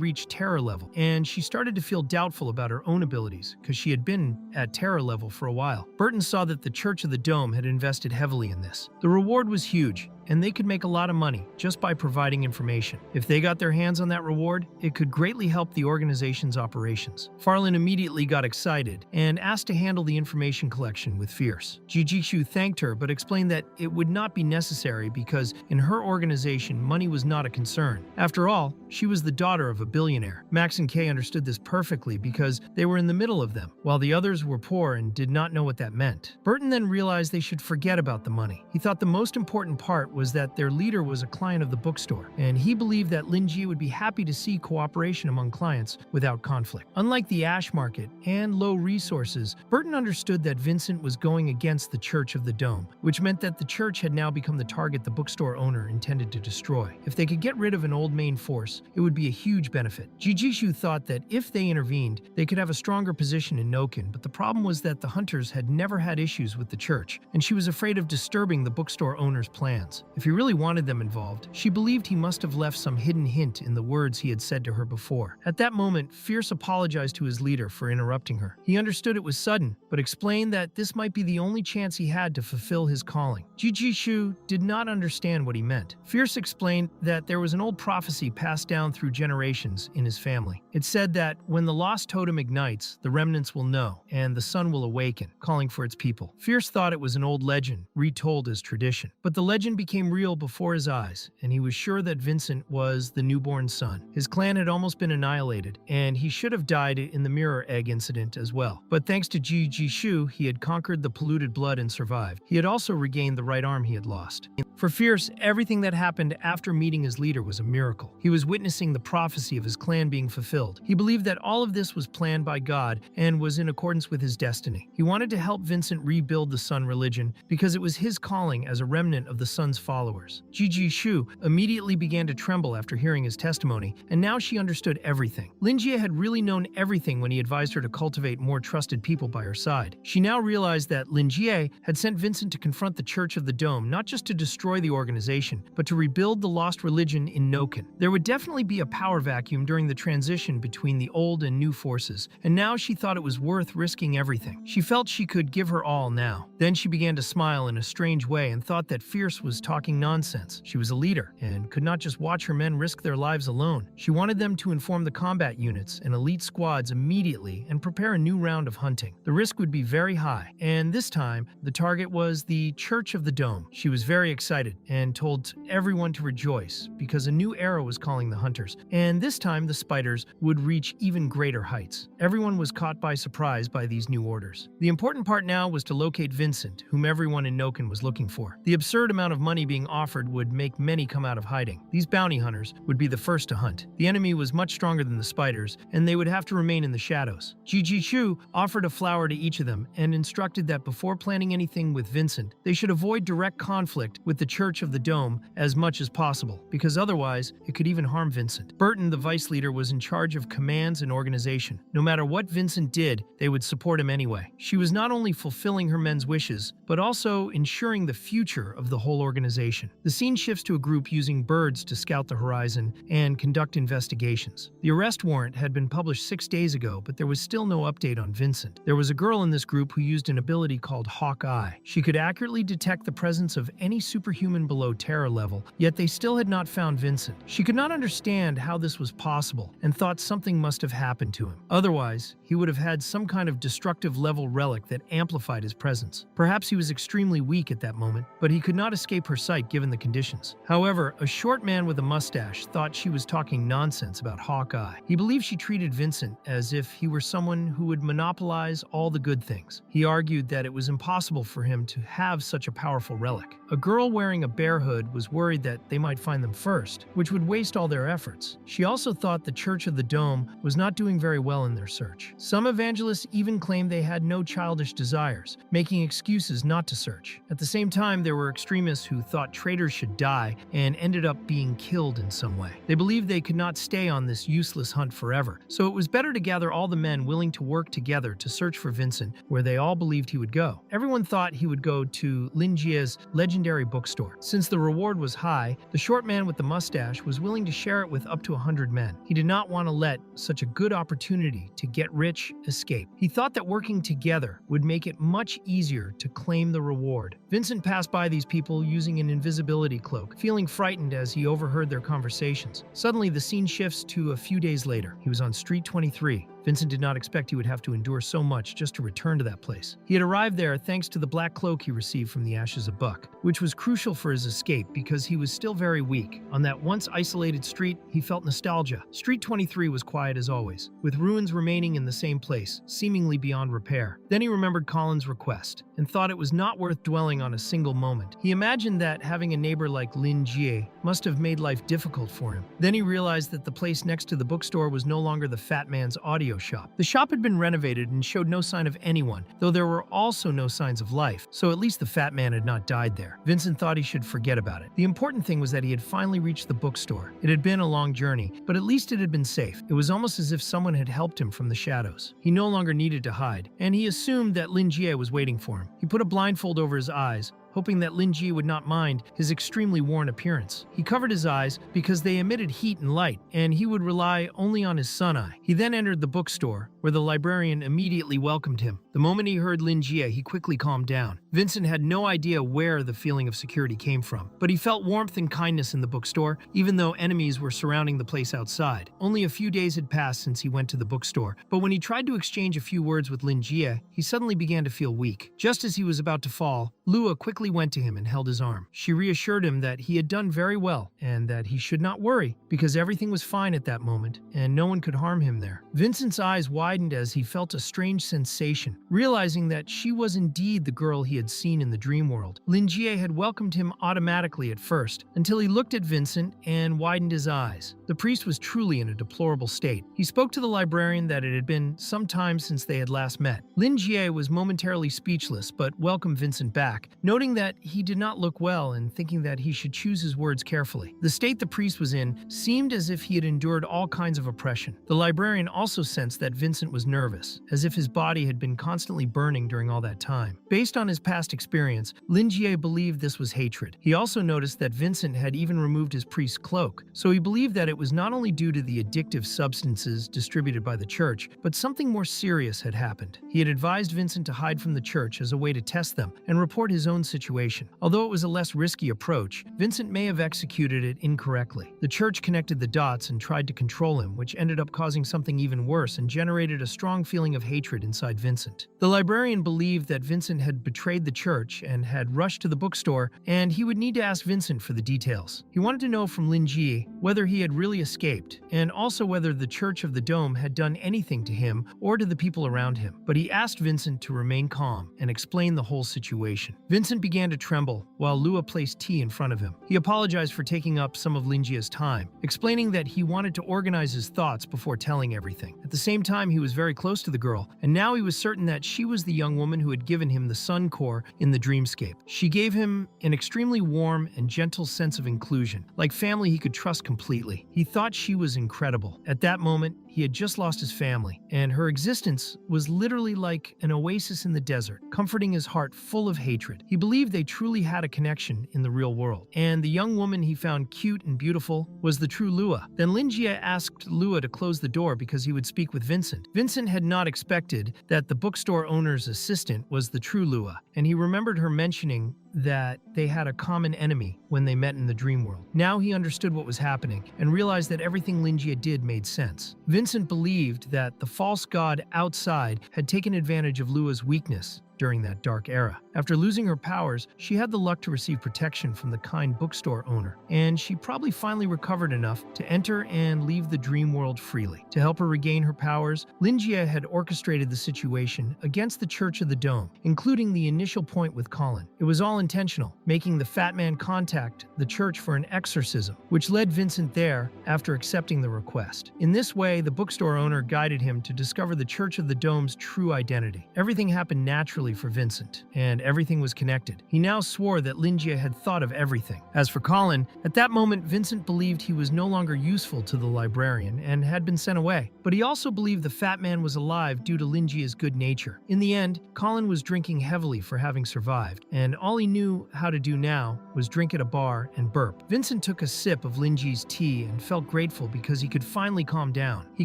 reached terror level, and she started to feel doubtful about her own abilities because she had been at terror level for a while. Burton saw that the Church of the Dome had invested heavily in this. The reward was huge, and they could make a lot of money just by providing information. If they got their hands on that reward, it could greatly help the organization's operations. Farlin immediately got excited and asked to handle the information collection with Fierce. Jijishu thanked her but explained that it would not be necessary because in her organization, money was not a concern. After all, she was the daughter of a billionaire. Max and Kay understood this perfectly because they were in the middle of them, while the others were poor and did not know what that meant. Burton then realized they should forget about the money. He thought the most important part was that their leader was a client of the bookstore, and he believed that Linjie would be happy to see cooperation among clients without conflict. Unlike the ash market and low resources, Burton understood that Vincent was going against the Church of the Dome, which meant that the church had now become the target the bookstore owner intended to destroy. If they could get rid of an old main force, it would be a huge benefit. Jijishu thought that if they intervened, they could have a stronger position in Noken, but the problem was that the hunters had never had issues with the church, and she was afraid of disturbing the bookstore owner's plans. If he really wanted them involved, she believed he must have left some hidden hint in the words he had said to her before. At that moment, Fierce apologized to his leader for interrupting her. He understood it was sudden, but explained that this might be the only chance he had to fulfill his calling. Jijishu did not understand what he meant. Fierce explained that there was an old prophecy passed down through generations in his family. It said that when the lost totem ignites, the remnants will know, and the sun will awaken, calling for its people. Fierce thought it was an old legend, retold as tradition. But the legend became real before his eyes, and he was sure that Vincent was the newborn son. His clan had almost been annihilated, and he should have died in the mirror egg incident as well. But thanks to Jijishu, he had conquered the polluted blood and survived. He had also regained the right arm he had lost. For Fierce, everything that happened after meeting his leader was a miracle. He was witnessing the prophecy of his clan being fulfilled. He believed that all of this was planned by God and was in accordance with his destiny. He wanted to help Vincent rebuild the Sun religion because it was his calling as a remnant of the Sun's followers. Jijishu immediately began to tremble after hearing his testimony, and now she understood everything. Linjie had really known everything when he advised her to cultivate more trusted people by her side. She now realized that Linjie had sent Vincent to confront the Church of the Dome, not just to destroy the organization, but to rebuild the lost religion in Noken. There would definitely be a power vacuum during the transition between the old and new forces, and now she thought it was worth risking everything. She felt she could give her all now. Then she began to smile in a strange way and thought that Fierce was talking nonsense. She was a leader and could not just watch her men risk their lives alone. She wanted them to inform the combat units and elite squads immediately and prepare a new round of hunting. The risk would be very high, and this time, the target was the Church of the Dome. She was very excited and told everyone to rejoice because a new era was calling the hunters, and this time the spiders would reach even greater heights. Everyone was caught by surprise by these new orders. The important part now was to locate Vincent, whom everyone in Noken was looking for. The absurd amount of money being offered would make many come out of hiding. These bounty hunters would be the first to hunt. The enemy was much stronger than the spiders, and they would have to remain in the shadows. Jijishu offered a flower to each of them and instructed that before planning anything with Vincent, they should avoid direct conflict with the Church of the Dome as much as possible, because otherwise it could even harm Vincent. Burton, the vice leader, was in charge of commands and organization. No matter what Vincent did, they would support him anyway. She was not only fulfilling her men's wishes, but also ensuring the future of the whole organization. The scene shifts to a group using birds to scout the horizon and conduct investigations. The arrest warrant had been published 6 days ago, but there was still no update on Vincent. There was a girl in this group who used an ability called Hawk Eye. She could accurately detect the presence of any superhuman below terror level, yet they still had not found Vincent. She could not understand how this was possible and thought something must have happened to him. Otherwise, he would have had some kind of destructive level relic that amplified his presence. Perhaps he was extremely weak at that moment, but he could not escape her sight given the conditions. However, a short man with a mustache thought she was talking nonsense about Hawkeye. He believed she treated Vincent as if he were someone who would monopolize all the good things. He argued that it was impossible for him to have such a powerful relic. A girl wearing a bear hood was worried that they might find them first, which would waste all their efforts. She also thought the Church of the Dome was not doing very well in their search. Some evangelists even claimed they had no childish desires, making excuses not to search. At the same time, there were extremists who thought traitors should die and ended up being killed in some way. They believed they could not stay on this useless hunt forever, so it was better to gather all the men willing to work together to search for Vincent where they all believed he would go. Everyone thought he would go to Linjie's legendary bookstore. Since the reward was high, the short man with the mustache was willing to share it with up to 100 men. He did not want to let such a good opportunity to get rich escape. He thought that working together would make it much easier to claim the reward. Vincent passed by these people using an invisibility cloak, feeling frightened as he overheard their conversations. Suddenly, the scene shifts to a few days later. He was on Street 23, Vincent did not expect he would have to endure so much just to return to that place. He had arrived there thanks to the black cloak he received from the ashes of Buck, which was crucial for his escape because he was still very weak. On that once isolated street, he felt nostalgia. Street 23 was quiet as always, with ruins remaining in the same place, seemingly beyond repair. Then he remembered Colin's request and thought it was not worth dwelling on a single moment. He imagined that having a neighbor like Lin Jie must have made life difficult for him. Then he realized that the place next to the bookstore was no longer the fat man's audio shop. The shop had been renovated and showed no sign of anyone, though there were also no signs of life, so at least the fat man had not died there. Vincent thought he should forget about it. The important thing was that he had finally reached the bookstore. It had been a long journey, but at least it had been safe. It was almost as if someone had helped him from the shadows. He no longer needed to hide, and he assumed that Lin Jie was waiting for him. He put a blindfold over his eyes, hoping that Lin Jie would not mind his extremely worn appearance. He covered his eyes because they emitted heat and light, and he would rely only on his sun eye. He then entered the bookstore, where the librarian immediately welcomed him. The moment he heard Lin Jie, he quickly calmed down. Vincent had no idea where the feeling of security came from, but he felt warmth and kindness in the bookstore, even though enemies were surrounding the place outside. Only a few days had passed since he went to the bookstore, but when he tried to exchange a few words with Lin Jie, he suddenly began to feel weak. Just as he was about to fall, Lua quickly went to him and held his arm. She reassured him that he had done very well and that he should not worry because everything was fine at that moment and no one could harm him there. Vincent's eyes widened as he felt a strange sensation, realizing that she was indeed the girl he had seen in the dream world. Lin Jie had welcomed him automatically at first until he looked at Vincent and widened his eyes. The priest was truly in a deplorable state. He spoke to the librarian that it had been some time since they had last met. Lin Jie was momentarily speechless but welcomed Vincent back, noting that he did not look well and thinking that he should choose his words carefully. The state the priest was in seemed as if he had endured all kinds of oppression. The librarian also sensed that Vincent was nervous, as if his body had been constantly burning during all that time. Based on his past experience, Lin Jie believed this was hatred. He also noticed that Vincent had even removed his priest's cloak, so he believed that it was not only due to the addictive substances distributed by the church, but something more serious had happened. He had advised Vincent to hide from the church as a way to test them and report his own situation. Although it was a less risky approach, Vincent may have executed it incorrectly. The church connected the dots and tried to control him, which ended up causing something even worse and generated a strong feeling of hatred inside Vincent. The librarian believed that Vincent had betrayed the church and had rushed to the bookstore, and he would need to ask Vincent for the details. He wanted to know from Lin Jie whether he had really escaped, and also whether the Church of the Dome had done anything to him or to the people around him. But he asked Vincent to remain calm and explain the whole situation. Vincent began to tremble while Lua placed tea in front of him. He apologized for taking up some of Lin Jie's time, explaining that he wanted to organize his thoughts before telling everything. At the same time, he was very close to the girl, and now he was certain that she was the young woman who had given him the sun core in the dreamscape. She gave him an extremely warm and gentle sense of inclusion, like family he could trust completely. He thought she was incredible. At that moment, he had just lost his family, and her existence was literally like an oasis in the desert, comforting his heart full of hatred. He believed they truly had a connection in the real world, and the young woman he found cute and beautiful was the true Lua. Then Lin Jie asked Lua to close the door because he would speak with Vincent. Vincent had not expected that the bookstore owner's assistant was the true Lua, and he remembered her mentioning that they had a common enemy when they met in the dream world. Now he understood what was happening and realized that everything Lin Jie did made sense. Vincent believed that the false god outside had taken advantage of Lua's weakness during that dark era. After losing her powers, she had the luck to receive protection from the kind bookstore owner, and she probably finally recovered enough to enter and leave the dream world freely. To help her regain her powers, Lin Jie had orchestrated the situation against the Church of the Dome, including the initial point with Colin. It was all intentional, making the fat man contact the church for an exorcism, which led Vincent there after accepting the request. In this way, the bookstore owner guided him to discover the Church of the Dome's true identity. Everything happened naturally for Vincent, and everything was connected. He now swore that Lin Jie had thought of everything. As for Colin, at that moment Vincent believed he was no longer useful to the librarian and had been sent away. But he also believed the fat man was alive due to Lin Jie's good nature. In the end, Colin was drinking heavily for having survived, and all he knew how to do now was drink at a bar and burp. Vincent took a sip of Lin Jie's tea and felt grateful because he could finally calm down. He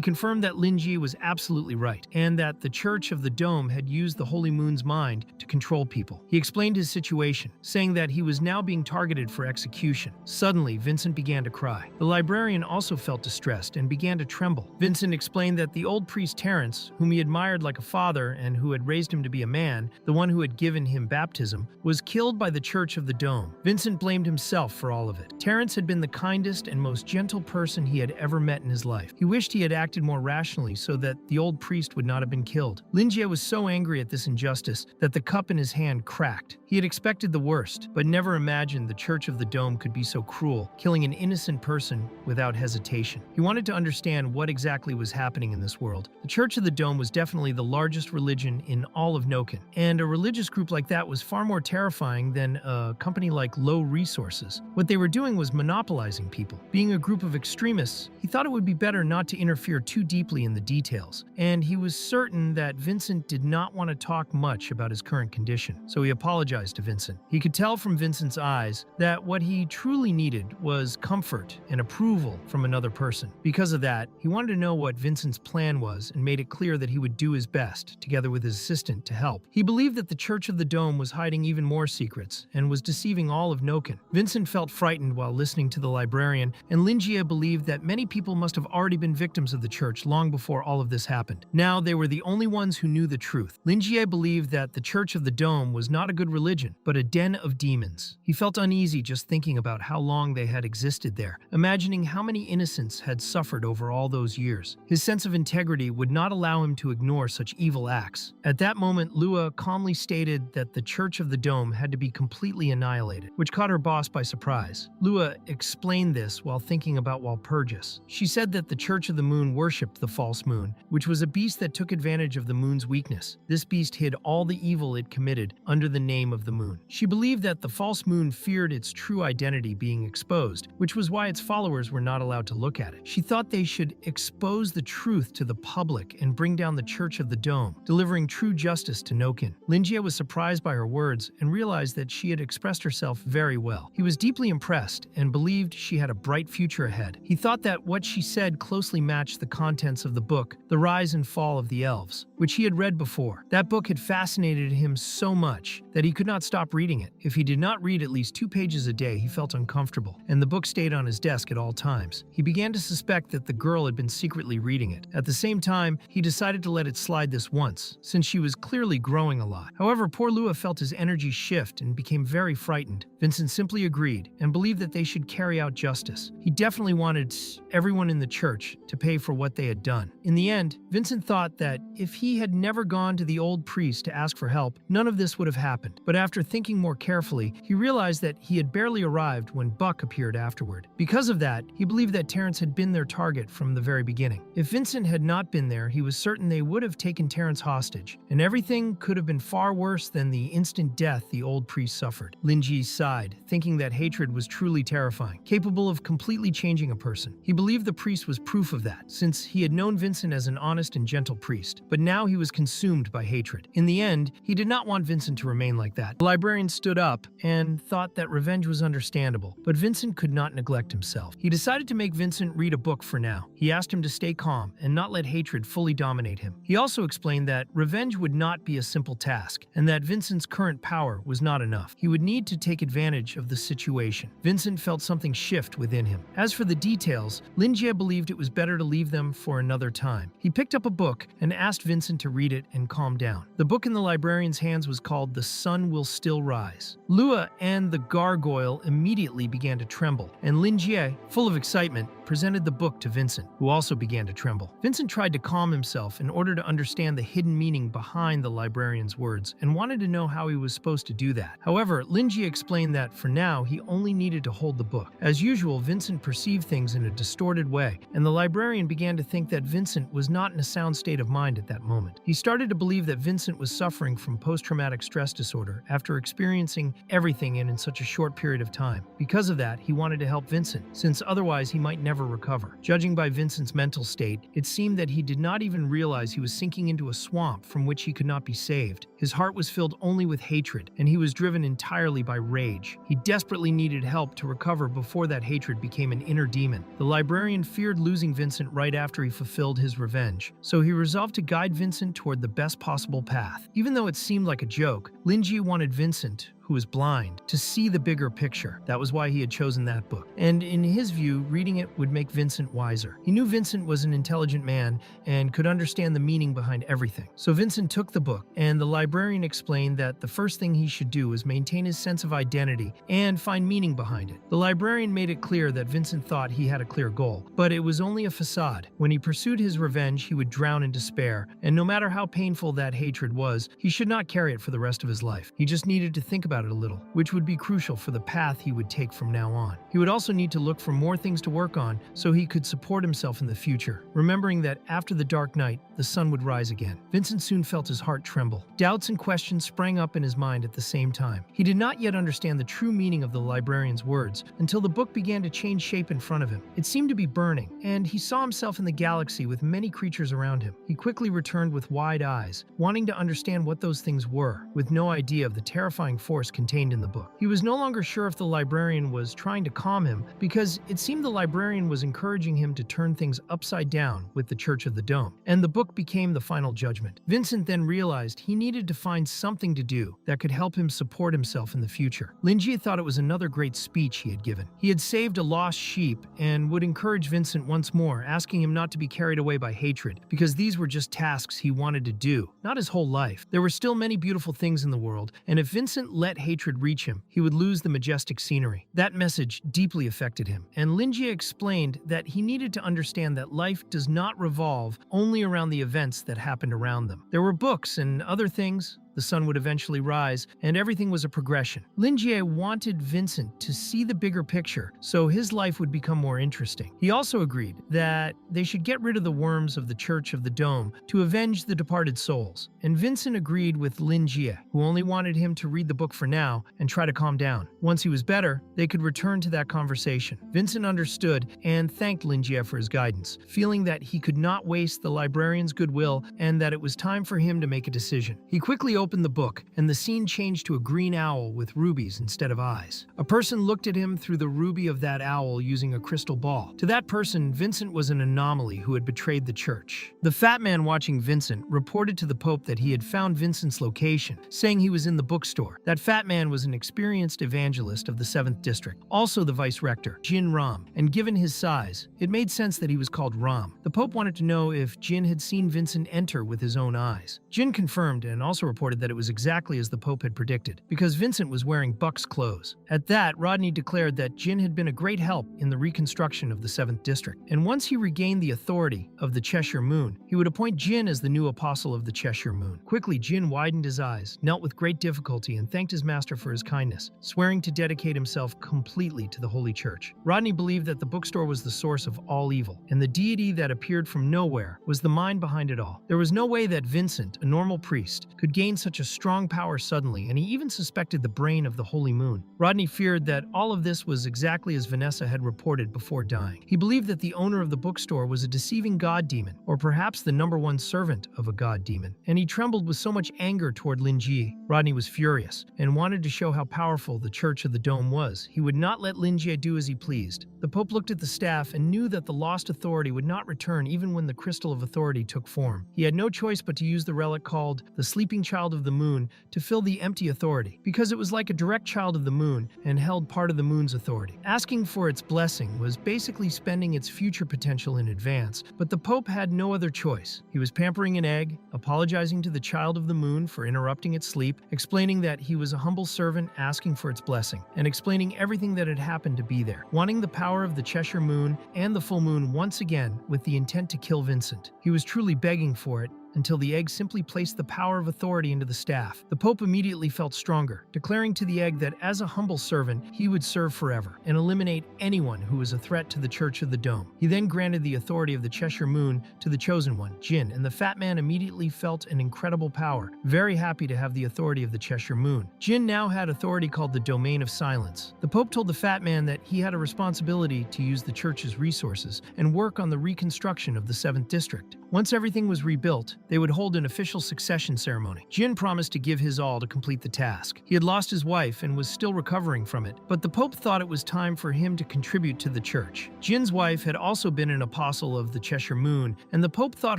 confirmed that Lin Jie was absolutely right, and that the Church of the Dome had used the Holy Moon's mind to control people. He explained his situation, saying that he was now being targeted for execution. Suddenly, Vincent began to cry. The librarian also felt distressed and began to tremble. Vincent explained that the old priest Terence, whom he admired like a father and who had raised him to be a man, the one who had given him baptism, was killed by the Church of the Dome. Vincent blamed himself for all of it. Terence had been the kindest and most gentle person he had ever met in his life. He wished he had acted more rationally so that the old priest would not have been killed. Linjie was so angry at this injustice that the cup in his hand cracked. He had expected the worst, but never imagined the Church of the Dome could be so cruel, killing an innocent person without hesitation. He wanted to understand what exactly was happening in this world. The Church of the Dome was definitely the largest religion in all of Noken, and a religious group like that was far more terrifying than a company like Low Resources. What they were doing was monopolizing people. Being a group of extremists, he thought it would be better not to interfere too deeply in the details, and he was certain that Vincent did not want to talk much about his current condition, so he apologized to Vincent. He could tell from Vincent's eyes that what he truly needed was comfort and approval from another person. Because of that, he wanted to know what Vincent's plan was and made it clear that he would do his best, together with his assistant, to help. He believed that the Church of the Dome was hiding even more secrets and was deceiving all of Noken. Vincent felt frightened while listening to the librarian, and Linjie believed that many people must have already been victims of the church long before all of this happened. Now they were the only ones who knew the truth. Linjie believed that the Church of the Dome was not a good religion, but a den of demons. He felt uneasy just thinking about how long they had existed there, imagining how many innocents had suffered over all those years. His sense of integrity would not allow him to ignore such evil acts. At that moment, Lua calmly stated that the Church of the Dome had to be completely annihilated, which caught her boss by surprise. Lua explained this while thinking about Walpurgis. She said that the Church of the Moon worshipped the false moon, which was a beast that took advantage of the moon's weakness. This beast hid all the evil it committed under the name of the moon. She believed that the false moon feared its true identity being exposed, which was why its followers were not allowed to look at it. She thought they should expose the truth to the public and bring down the Church of the Dome, delivering true justice to Noken. Linjie was surprised by her words and realized that she had expressed herself very well. He was deeply impressed and believed she had a bright future ahead. He thought that what she said closely matched the contents of the book, The Rise and Fall of the Elves, which he had read before. That book had fascinated him so much that he could not stop reading it. If he did not read at least 2 pages a day, he felt uncomfortable, and the book stayed on his desk at all times. He began to suspect that the girl had been secretly reading it. At the same time, he decided to let it slide this once, since she was clearly growing a lot. However, poor Lua felt his energy shift and became very frightened. Vincent simply agreed and believed that they should carry out justice. He definitely wanted everyone in the church to pay for what they had done. In the end, Vincent thought that if he had never gone to the old priest to ask for help, none of this would have happened. But after thinking more carefully, he realized that he had barely arrived when Buck appeared afterward. Because of that, he believed that Terence had been their target from the very beginning. If Vincent had not been there, he was certain they would have taken Terence hostage, and everything could have been far worse than the instant death the old priest suffered. Linji sighed, thinking that hatred was truly terrifying, capable of completely changing a person. He believed the priest was proof of that, since he had known Vincent as an honest and gentle priest, but now he was consumed by hatred. In the end, he did not want Vincent to remain like that. The librarian stood up and thought that revenge was understandable, but Vincent could not neglect himself. He decided to make Vincent read a book for now. He asked him to stay calm and not let hatred fully dominate him. He also explained that revenge would not be a simple task, and that Vincent's current power was not enough. He would need to take advantage of the situation. Vincent felt something shift within him. As for the details, Linjie believed it was better to leave them for another time. He picked up a book and asked Vincent to read it and calm down. The book in the librarian's hands was called The Sun Will Still Rise. Lua and the gargoyle immediately began to tremble, and Linjie, full of excitement, presented the book to Vincent, who also began to tremble. Vincent tried to calm himself in order to understand the hidden meaning behind the librarian's words and wanted to know how he was supposed to do that. However, Linjie explained that for now he only needed to hold the book. As usual, Vincent perceived things in a distorted way, and the librarian began to think that Vincent was not in a sound state of mind at that moment. He started to believe that Vincent was suffering from post-traumatic stress disorder after experiencing everything in such a short period of time. Because of that, he wanted to help Vincent, since otherwise he might never recover. Judging by Vincent's mental state, it seemed that he did not even realize he was sinking into a swamp from which he could not be saved. His heart was filled only with hatred, and he was driven entirely by rage. He desperately needed help to recover before that hatred became an inner demon. The librarian feared losing Vincent right after he fulfilled his revenge, so he resolved to guide Vincent toward the best possible path. Even though it seemed like a joke, Linji wanted Vincent, who was blind, to see the bigger picture. That was why he had chosen that book. And in his view, reading it would make Vincent wiser. He knew Vincent was an intelligent man and could understand the meaning behind everything. So Vincent took the book, and the librarian explained that the first thing he should do was maintain his sense of identity and find meaning behind it. The librarian made it clear that Vincent thought he had a clear goal, but it was only a facade. When he pursued his revenge, he would drown in despair, and no matter how painful that hatred was, he should not carry it for the rest of his life. He just needed to think about it a little, which would be crucial for the path he would take from now on. He would also need to look for more things to work on so he could support himself in the future, remembering that after the dark night, the sun would rise again. Vincent soon felt his heart tremble. Doubts and questions sprang up in his mind at the same time. He did not yet understand the true meaning of the librarian's words until the book began to change shape in front of him. It seemed to be burning, and he saw himself in the galaxy with many creatures around him. He quickly returned with wide eyes, wanting to understand what those things were, with no idea of the terrifying force contained in the book. He was no longer sure if the librarian was trying to calm him, because it seemed the librarian was encouraging him to turn things upside down with the Church of the Dome, and the book became the final judgment. Vincent then realized he needed to find something to do that could help him support himself in the future. Linji thought it was another great speech he had given. He had saved a lost sheep and would encourage Vincent once more, asking him not to be carried away by hatred, because these were just tasks he wanted to do, not his whole life. There were still many beautiful things in the world, and if Vincent let hatred reach him, he would lose the majestic scenery. That message deeply affected him, and Linji explained that he needed to understand that life does not revolve only around the events that happened around them. There were books and other things. The sun would eventually rise, and everything was a progression. Linjie wanted Vincent to see the bigger picture, so his life would become more interesting. He also agreed that they should get rid of the worms of the Church of the Dome to avenge the departed souls, and Vincent agreed with Linjie, who only wanted him to read the book for now and try to calm down. Once he was better, they could return to that conversation. Vincent understood and thanked Linjie for his guidance, feeling that he could not waste the librarian's goodwill and that it was time for him to make a decision. He quickly opened the book, and the scene changed to a green owl with rubies instead of eyes. A person looked at him through the ruby of that owl using a crystal ball. To that person, Vincent was an anomaly who had betrayed the church. The fat man watching Vincent reported to the Pope that he had found Vincent's location, saying he was in the bookstore. That fat man was an experienced evangelist of the 7th District, also the vice-rector, Jin Ram, and given his size, it made sense that he was called Ram. The Pope wanted to know if Jin had seen Vincent enter with his own eyes. Jin confirmed and also reported that it was exactly as the Pope had predicted, because Vincent was wearing Buck's clothes. At that, Rodney declared that Jin had been a great help in the reconstruction of the 7th District, and once he regained the authority of the Cheshire Moon, he would appoint Jin as the new apostle of the Cheshire Moon. Quickly, Jin widened his eyes, knelt with great difficulty, and thanked his master for his kindness, swearing to dedicate himself completely to the Holy Church. Rodney believed that the bookstore was the source of all evil, and the deity that appeared from nowhere was the mind behind it all. There was no way that Vincent, a normal priest, could gain such a strong power suddenly, and he even suspected the brain of the Holy Moon. Rodney feared that all of this was exactly as Vanessa had reported before dying. He believed that the owner of the bookstore was a deceiving god demon, or perhaps the #1 servant of a god demon, and he trembled with so much anger toward Linji. Rodney was furious, and wanted to show how powerful the Church of the Dome was. He would not let Linji do as he pleased. The Pope looked at the staff and knew that the lost authority would not return even when the Crystal of Authority took form. He had no choice but to use the relic called the Sleeping Child of the Moon to fill the empty authority, because it was like a direct child of the moon and held part of the moon's authority. Asking for its blessing was basically spending its future potential in advance, but the Pope had no other choice. He was pampering an egg, apologizing to the child of the moon for interrupting its sleep, explaining that he was a humble servant asking for its blessing, and explaining everything that had happened to be there, wanting the power of the Cheshire Moon and the full moon once again with the intent to kill Vincent. He was truly begging for it, until the egg simply placed the power of authority into the staff. The Pope immediately felt stronger, declaring to the egg that as a humble servant, he would serve forever and eliminate anyone who was a threat to the Church of the Dome. He then granted the authority of the Cheshire Moon to the Chosen One, Jin, and the fat man immediately felt an incredible power, very happy to have the authority of the Cheshire Moon. Jin now had authority called the Domain of Silence. The Pope told the fat man that he had a responsibility to use the Church's resources and work on the reconstruction of the 7th District. Once everything was rebuilt, they would hold an official succession ceremony. Jin promised to give his all to complete the task. He had lost his wife and was still recovering from it, but the Pope thought it was time for him to contribute to the church. Jin's wife had also been an apostle of the Cheshire Moon, and the Pope thought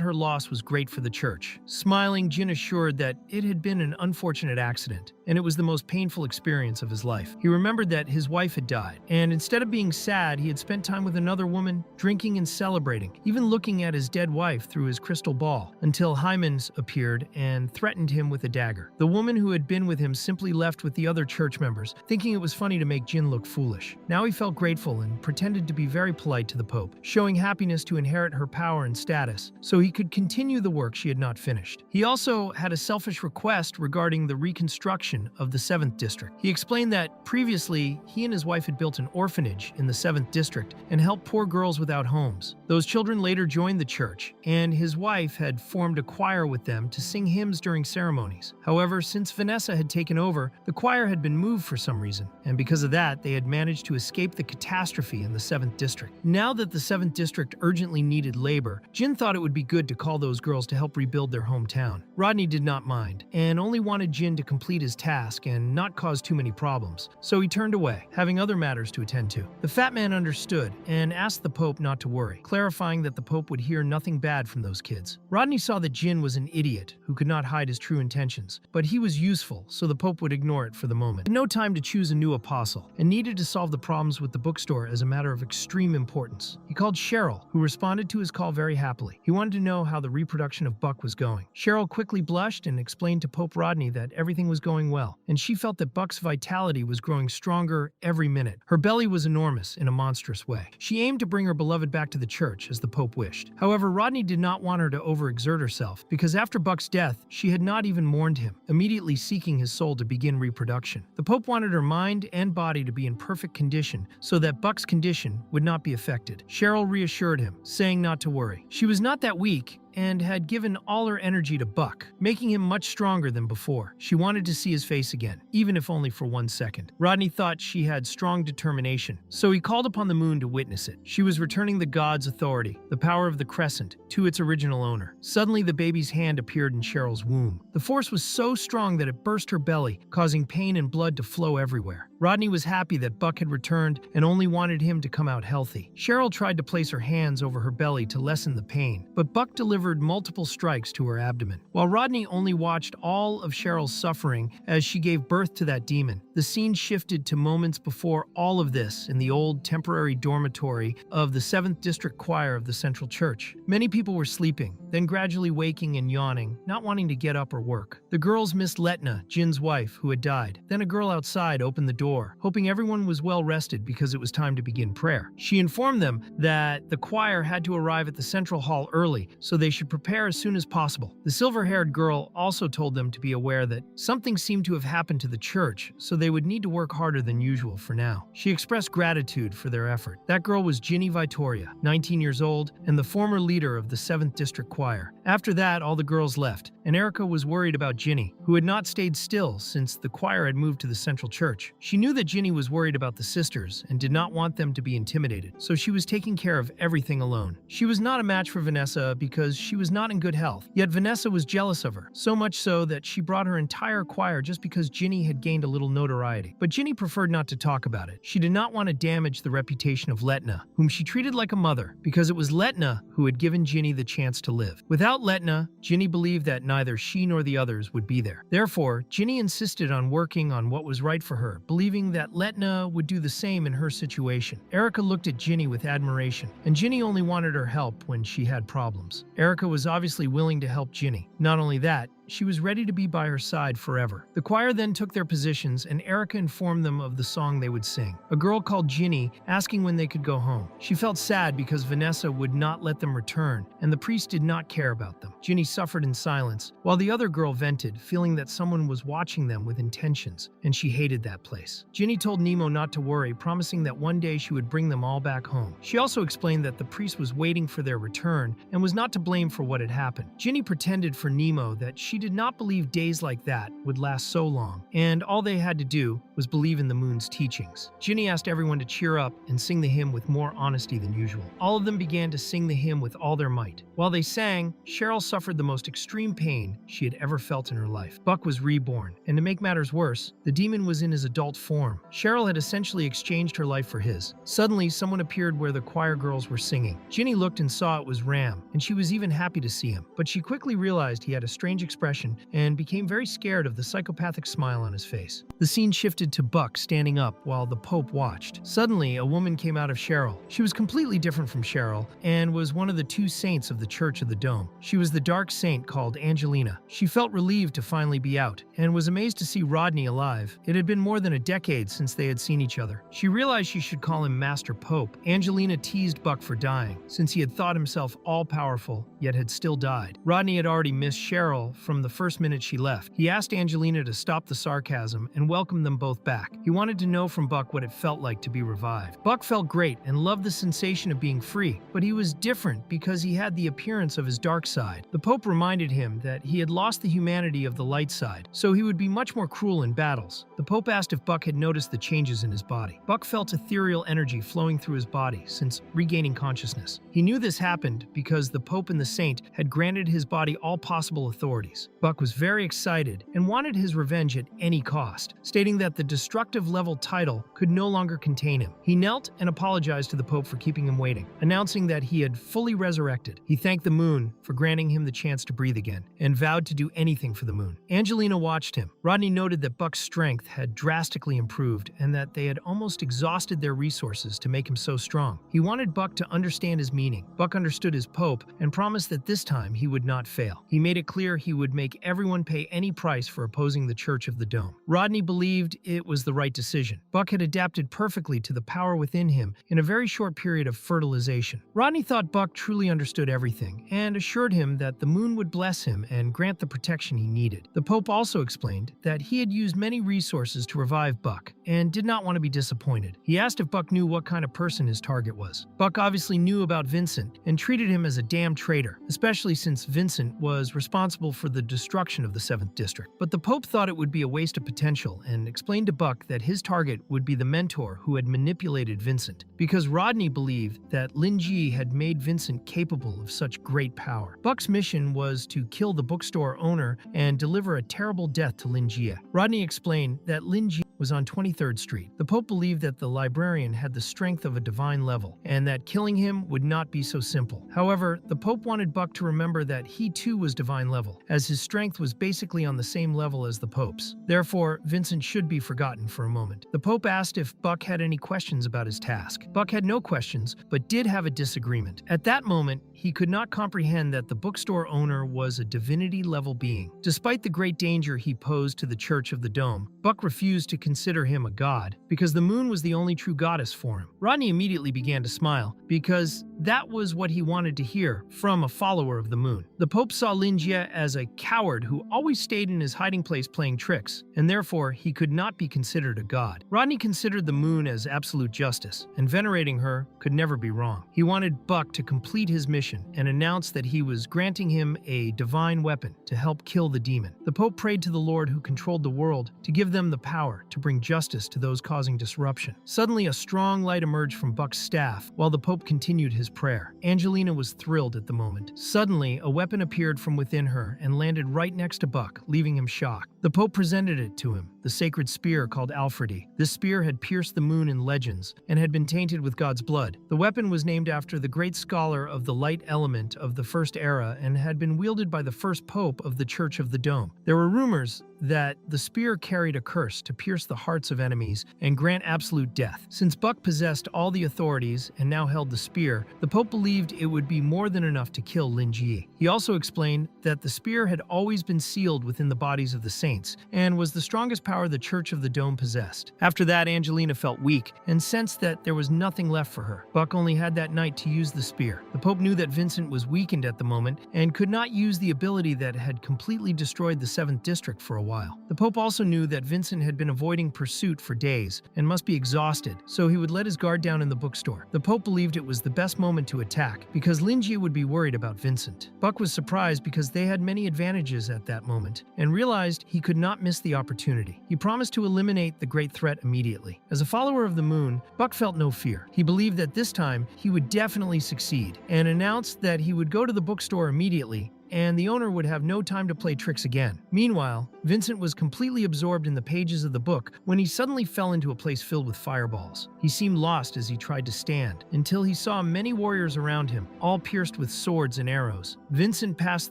her loss was great for the church. Smiling, Jin assured that it had been an unfortunate accident, and it was the most painful experience of his life. He remembered that his wife had died, and instead of being sad, he had spent time with another woman, drinking and celebrating, even looking at his dead wife through his crystal ball, until Hymens appeared and threatened him with a dagger. The woman who had been with him simply left with the other church members, thinking it was funny to make Jin look foolish. Now he felt grateful and pretended to be very polite to the Pope, showing happiness to inherit her power and status, so he could continue the work she had not finished. He also had a selfish request regarding the reconstruction of the 7th District. He explained that previously, he and his wife had built an orphanage in the 7th District and helped poor girls without homes. Those children later joined the church, and his wife had formed a choir with them to sing hymns during ceremonies. However, since Vanessa had taken over, the choir had been moved for some reason, and because of that, they had managed to escape the catastrophe in the 7th District. Now that the 7th District urgently needed labor, Jin thought it would be good to call those girls to help rebuild their hometown. Rodney did not mind, and only wanted Jin to complete his task and not cause too many problems, so he turned away, having other matters to attend to. The fat man understood and asked the Pope not to worry, clarifying that the Pope would hear nothing bad from those kids. Rodney saw that Jin was an idiot who could not hide his true intentions, but he was useful, so the Pope would ignore it for the moment. He had no time to choose a new apostle, and needed to solve the problems with the bookstore as a matter of extreme importance. He called Cheryl, who responded to his call very happily. He wanted to know how the reproduction of Buck was going. Cheryl quickly blushed and explained to Pope Rodney that everything was going well, and she felt that Buck's vitality was growing stronger every minute. Her belly was enormous in a monstrous way. She aimed to bring her beloved back to the church, as the Pope wished. However, Rodney did not want her to overexert herself, because after Buck's death, she had not even mourned him, immediately seeking his soul to begin reproduction. The Pope wanted her mind and body to be in perfect condition, so that Buck's condition would not be affected. Cheryl reassured him, saying not to worry. She was not that weak, and had given all her energy to Buck, making him much stronger than before. She wanted to see his face again, even if only for 1 second. Rodney thought she had strong determination, so he called upon the moon to witness it. She was returning the god's authority, the power of the crescent, to its original owner. Suddenly, the baby's hand appeared in Cheryl's womb. The force was so strong that it burst her belly, causing pain and blood to flow everywhere. Rodney was happy that Buck had returned and only wanted him to come out healthy. Cheryl tried to place her hands over her belly to lessen the pain, but Buck delivered multiple strikes to her abdomen. While Rodney only watched all of Cheryl's suffering as she gave birth to that demon, the scene shifted to moments before all of this in the old temporary dormitory of the 7th District Choir of the Central Church. Many people were sleeping, then gradually waking and yawning, not wanting to get up or work. The girls missed Letna, Jin's wife, who had died. Then a girl outside opened the door, hoping everyone was well rested because it was time to begin prayer. She informed them that the choir had to arrive at the central hall early, so they should prepare as soon as possible. The silver-haired girl also told them to be aware that something seemed to have happened to the church, so they would need to work harder than usual for now. She expressed gratitude for their effort. That girl was Ginny Vitoria, 19 years old, and the former leader of the 7th District Choir. After that, all the girls left, and Erica was worried about Ginny, who had not stayed still since the choir had moved to the central church. She knew that Ginny was worried about the sisters and did not want them to be intimidated, so she was taking care of everything alone. She was not a match for Vanessa because she was not in good health, yet Vanessa was jealous of her, so much so that she brought her entire choir just because Ginny had gained a little notoriety. But Ginny preferred not to talk about it. She did not want to damage the reputation of Letna, whom she treated like a mother, because it was Letna who had given Ginny the chance to live. Without Letna, Ginny believed that neither she nor the others would be there. Therefore, Ginny insisted on working on what was right for her, believing that Letna would do the same in her situation. Erica looked at Ginny with admiration, and Ginny only wanted her help when she had problems. Erica was obviously willing to help Ginny. Not only that, she was ready to be by her side forever. The choir then took their positions, and Erica informed them of the song they would sing. A girl called Ginny, asking when they could go home. She felt sad because Vanessa would not let them return, and the priest did not care about them. Ginny suffered in silence, while the other girl vented, feeling that someone was watching them with intentions, and she hated that place. Ginny told Nemo not to worry, promising that one day she would bring them all back home. She also explained that the priest was waiting for their return and was not to blame for what had happened. Ginny pretended for Nemo that she she did not believe days like that would last so long, and all they had to do was believe in the moon's teachings. Ginny asked everyone to cheer up and sing the hymn with more honesty than usual. All of them began to sing the hymn with all their might. While they sang, Cheryl suffered the most extreme pain she had ever felt in her life. Buck was reborn, and to make matters worse, the demon was in his adult form. Cheryl had essentially exchanged her life for his. Suddenly, someone appeared where the choir girls were singing. Ginny looked and saw it was Ram, and she was even happy to see him. But she quickly realized he had a strange expression and became very scared of the psychopathic smile on his face. The scene shifted to Buck standing up while the Pope watched. Suddenly, a woman came out of Cheryl. She was completely different from Cheryl and was one of the two saints of the Church of the Dome. She was the dark saint called Angelina. She felt relieved to finally be out and was amazed to see Rodney alive. It had been more than a decade since they had seen each other. She realized she should call him Master Pope. Angelina teased Buck for dying, since he had thought himself all-powerful, yet had still died. Rodney had already missed Cheryl from the first minute she left. He asked Angelina to stop the sarcasm and welcome them both back. He wanted to know from Buck what it felt like to be revived. Buck felt great and loved the sensation of being free, but he was different because he had the appearance of his dark side. The Pope reminded him that he had lost the humanity of the light side, so he would be much more cruel in battles. The Pope asked if Buck had noticed the changes in his body. Buck felt ethereal energy flowing through his body since regaining consciousness. He knew this happened because the Pope and the Saint had granted his body all possible authorities. Buck was very excited and wanted his revenge at any cost, stating that the destructive level title could no longer contain him. He knelt and apologized to the Pope for keeping him waiting, announcing that he had fully resurrected. He thanked the moon for granting him the chance to breathe again and vowed to do anything for the moon. Angelina watched him. Rodney noted that Buck's strength had drastically improved and that they had almost exhausted their resources to make him so strong. He wanted Buck to understand his meaning. Buck understood his Pope and promised that this time he would not fail. He made it clear he would make everyone pay any price for opposing the Church of the Dome. Rodney believed it was the right decision. Buck had adapted perfectly to the power within him in a very short period of fertilization. Rodney thought Buck truly understood everything and assured him that the moon would bless him and grant the protection he needed. The Pope also explained that he had used many resources to revive Buck and did not want to be disappointed. He asked if Buck knew what kind of person his target was. Buck obviously knew about Vincent and treated him as a damn traitor, especially since Vincent was responsible for the destruction of the 7th District. But the Pope thought it would be a waste of potential and explained to Buck that his target would be the mentor who had manipulated Vincent, because Rodney believed that Lin Ji had made Vincent capable of such great power. Buck's mission was to kill the bookstore owner and deliver a terrible death to Lin Jie. Rodney explained that Lin Jie was on 23rd Street. The Pope believed that the librarian had the strength of a divine level, and that killing him would not be so simple. However, the Pope wanted Buck to remember that he too was divine level, as his strength was basically on the same level as the Pope's. Therefore, Vincent should be forgotten for a moment. The Pope asked if Buck had any questions about his task. Buck had no questions, but did have a disagreement. At that moment, he could not comprehend that the bookstore owner was a divinity-level being. Despite the great danger he posed to the Church of the Dome, Buck refused to consider him a god, because the moon was the only true goddess for him. Rodney immediately began to smile, because that was what he wanted to hear from a follower of the moon. The Pope saw Lin Jie as a coward who always stayed in his hiding place playing tricks, and therefore he could not be considered a god. Rodney considered the moon as absolute justice, and venerating her could never be wrong. He wanted Buck to complete his mission and announced that he was granting him a divine weapon to help kill the demon. The Pope prayed to the Lord who controlled the world to give them the power to bring justice to those causing disruption. Suddenly, a strong light emerged from Buck's staff while the Pope continued his prayer. Angelina was thrilled at the moment. Suddenly, a weapon appeared from within her and landed right next to Buck, leaving him shocked. The Pope presented it to him, the sacred spear called Alfredi. This spear had pierced the moon in legends and had been tainted with God's blood. The weapon was named after the great scholar of the light element of the First Era and had been wielded by the first Pope of the Church of the Dome. There were rumors that the spear carried a curse to pierce the hearts of enemies and grant absolute death. Since Buck possessed all the authorities and now held the spear, the Pope believed it would be more than enough to kill Lin Jie. He also explained that the spear had always been sealed within the bodies of the saints and was the strongest power the Church of the Dome possessed. After that, Angelina felt weak and sensed that there was nothing left for her. Buck only had that night to use the spear. The Pope knew that Vincent was weakened at the moment and could not use the ability that had completely destroyed the 7th District for a while. The Pope also knew that Vincent had been avoiding pursuit for days and must be exhausted, so he would let his guard down in the bookstore. The Pope believed it was the best moment to attack, because Linjie would be worried about Vincent. Buck was surprised because they had many advantages at that moment, and realized he could not miss the opportunity. He promised to eliminate the great threat immediately. As a follower of the moon, Buck felt no fear. He believed that this time he would definitely succeed, and announced that he would go to the bookstore immediately, and the owner would have no time to play tricks again. Meanwhile, Vincent was completely absorbed in the pages of the book when he suddenly fell into a place filled with fireballs. He seemed lost as he tried to stand, until he saw many warriors around him, all pierced with swords and arrows. Vincent passed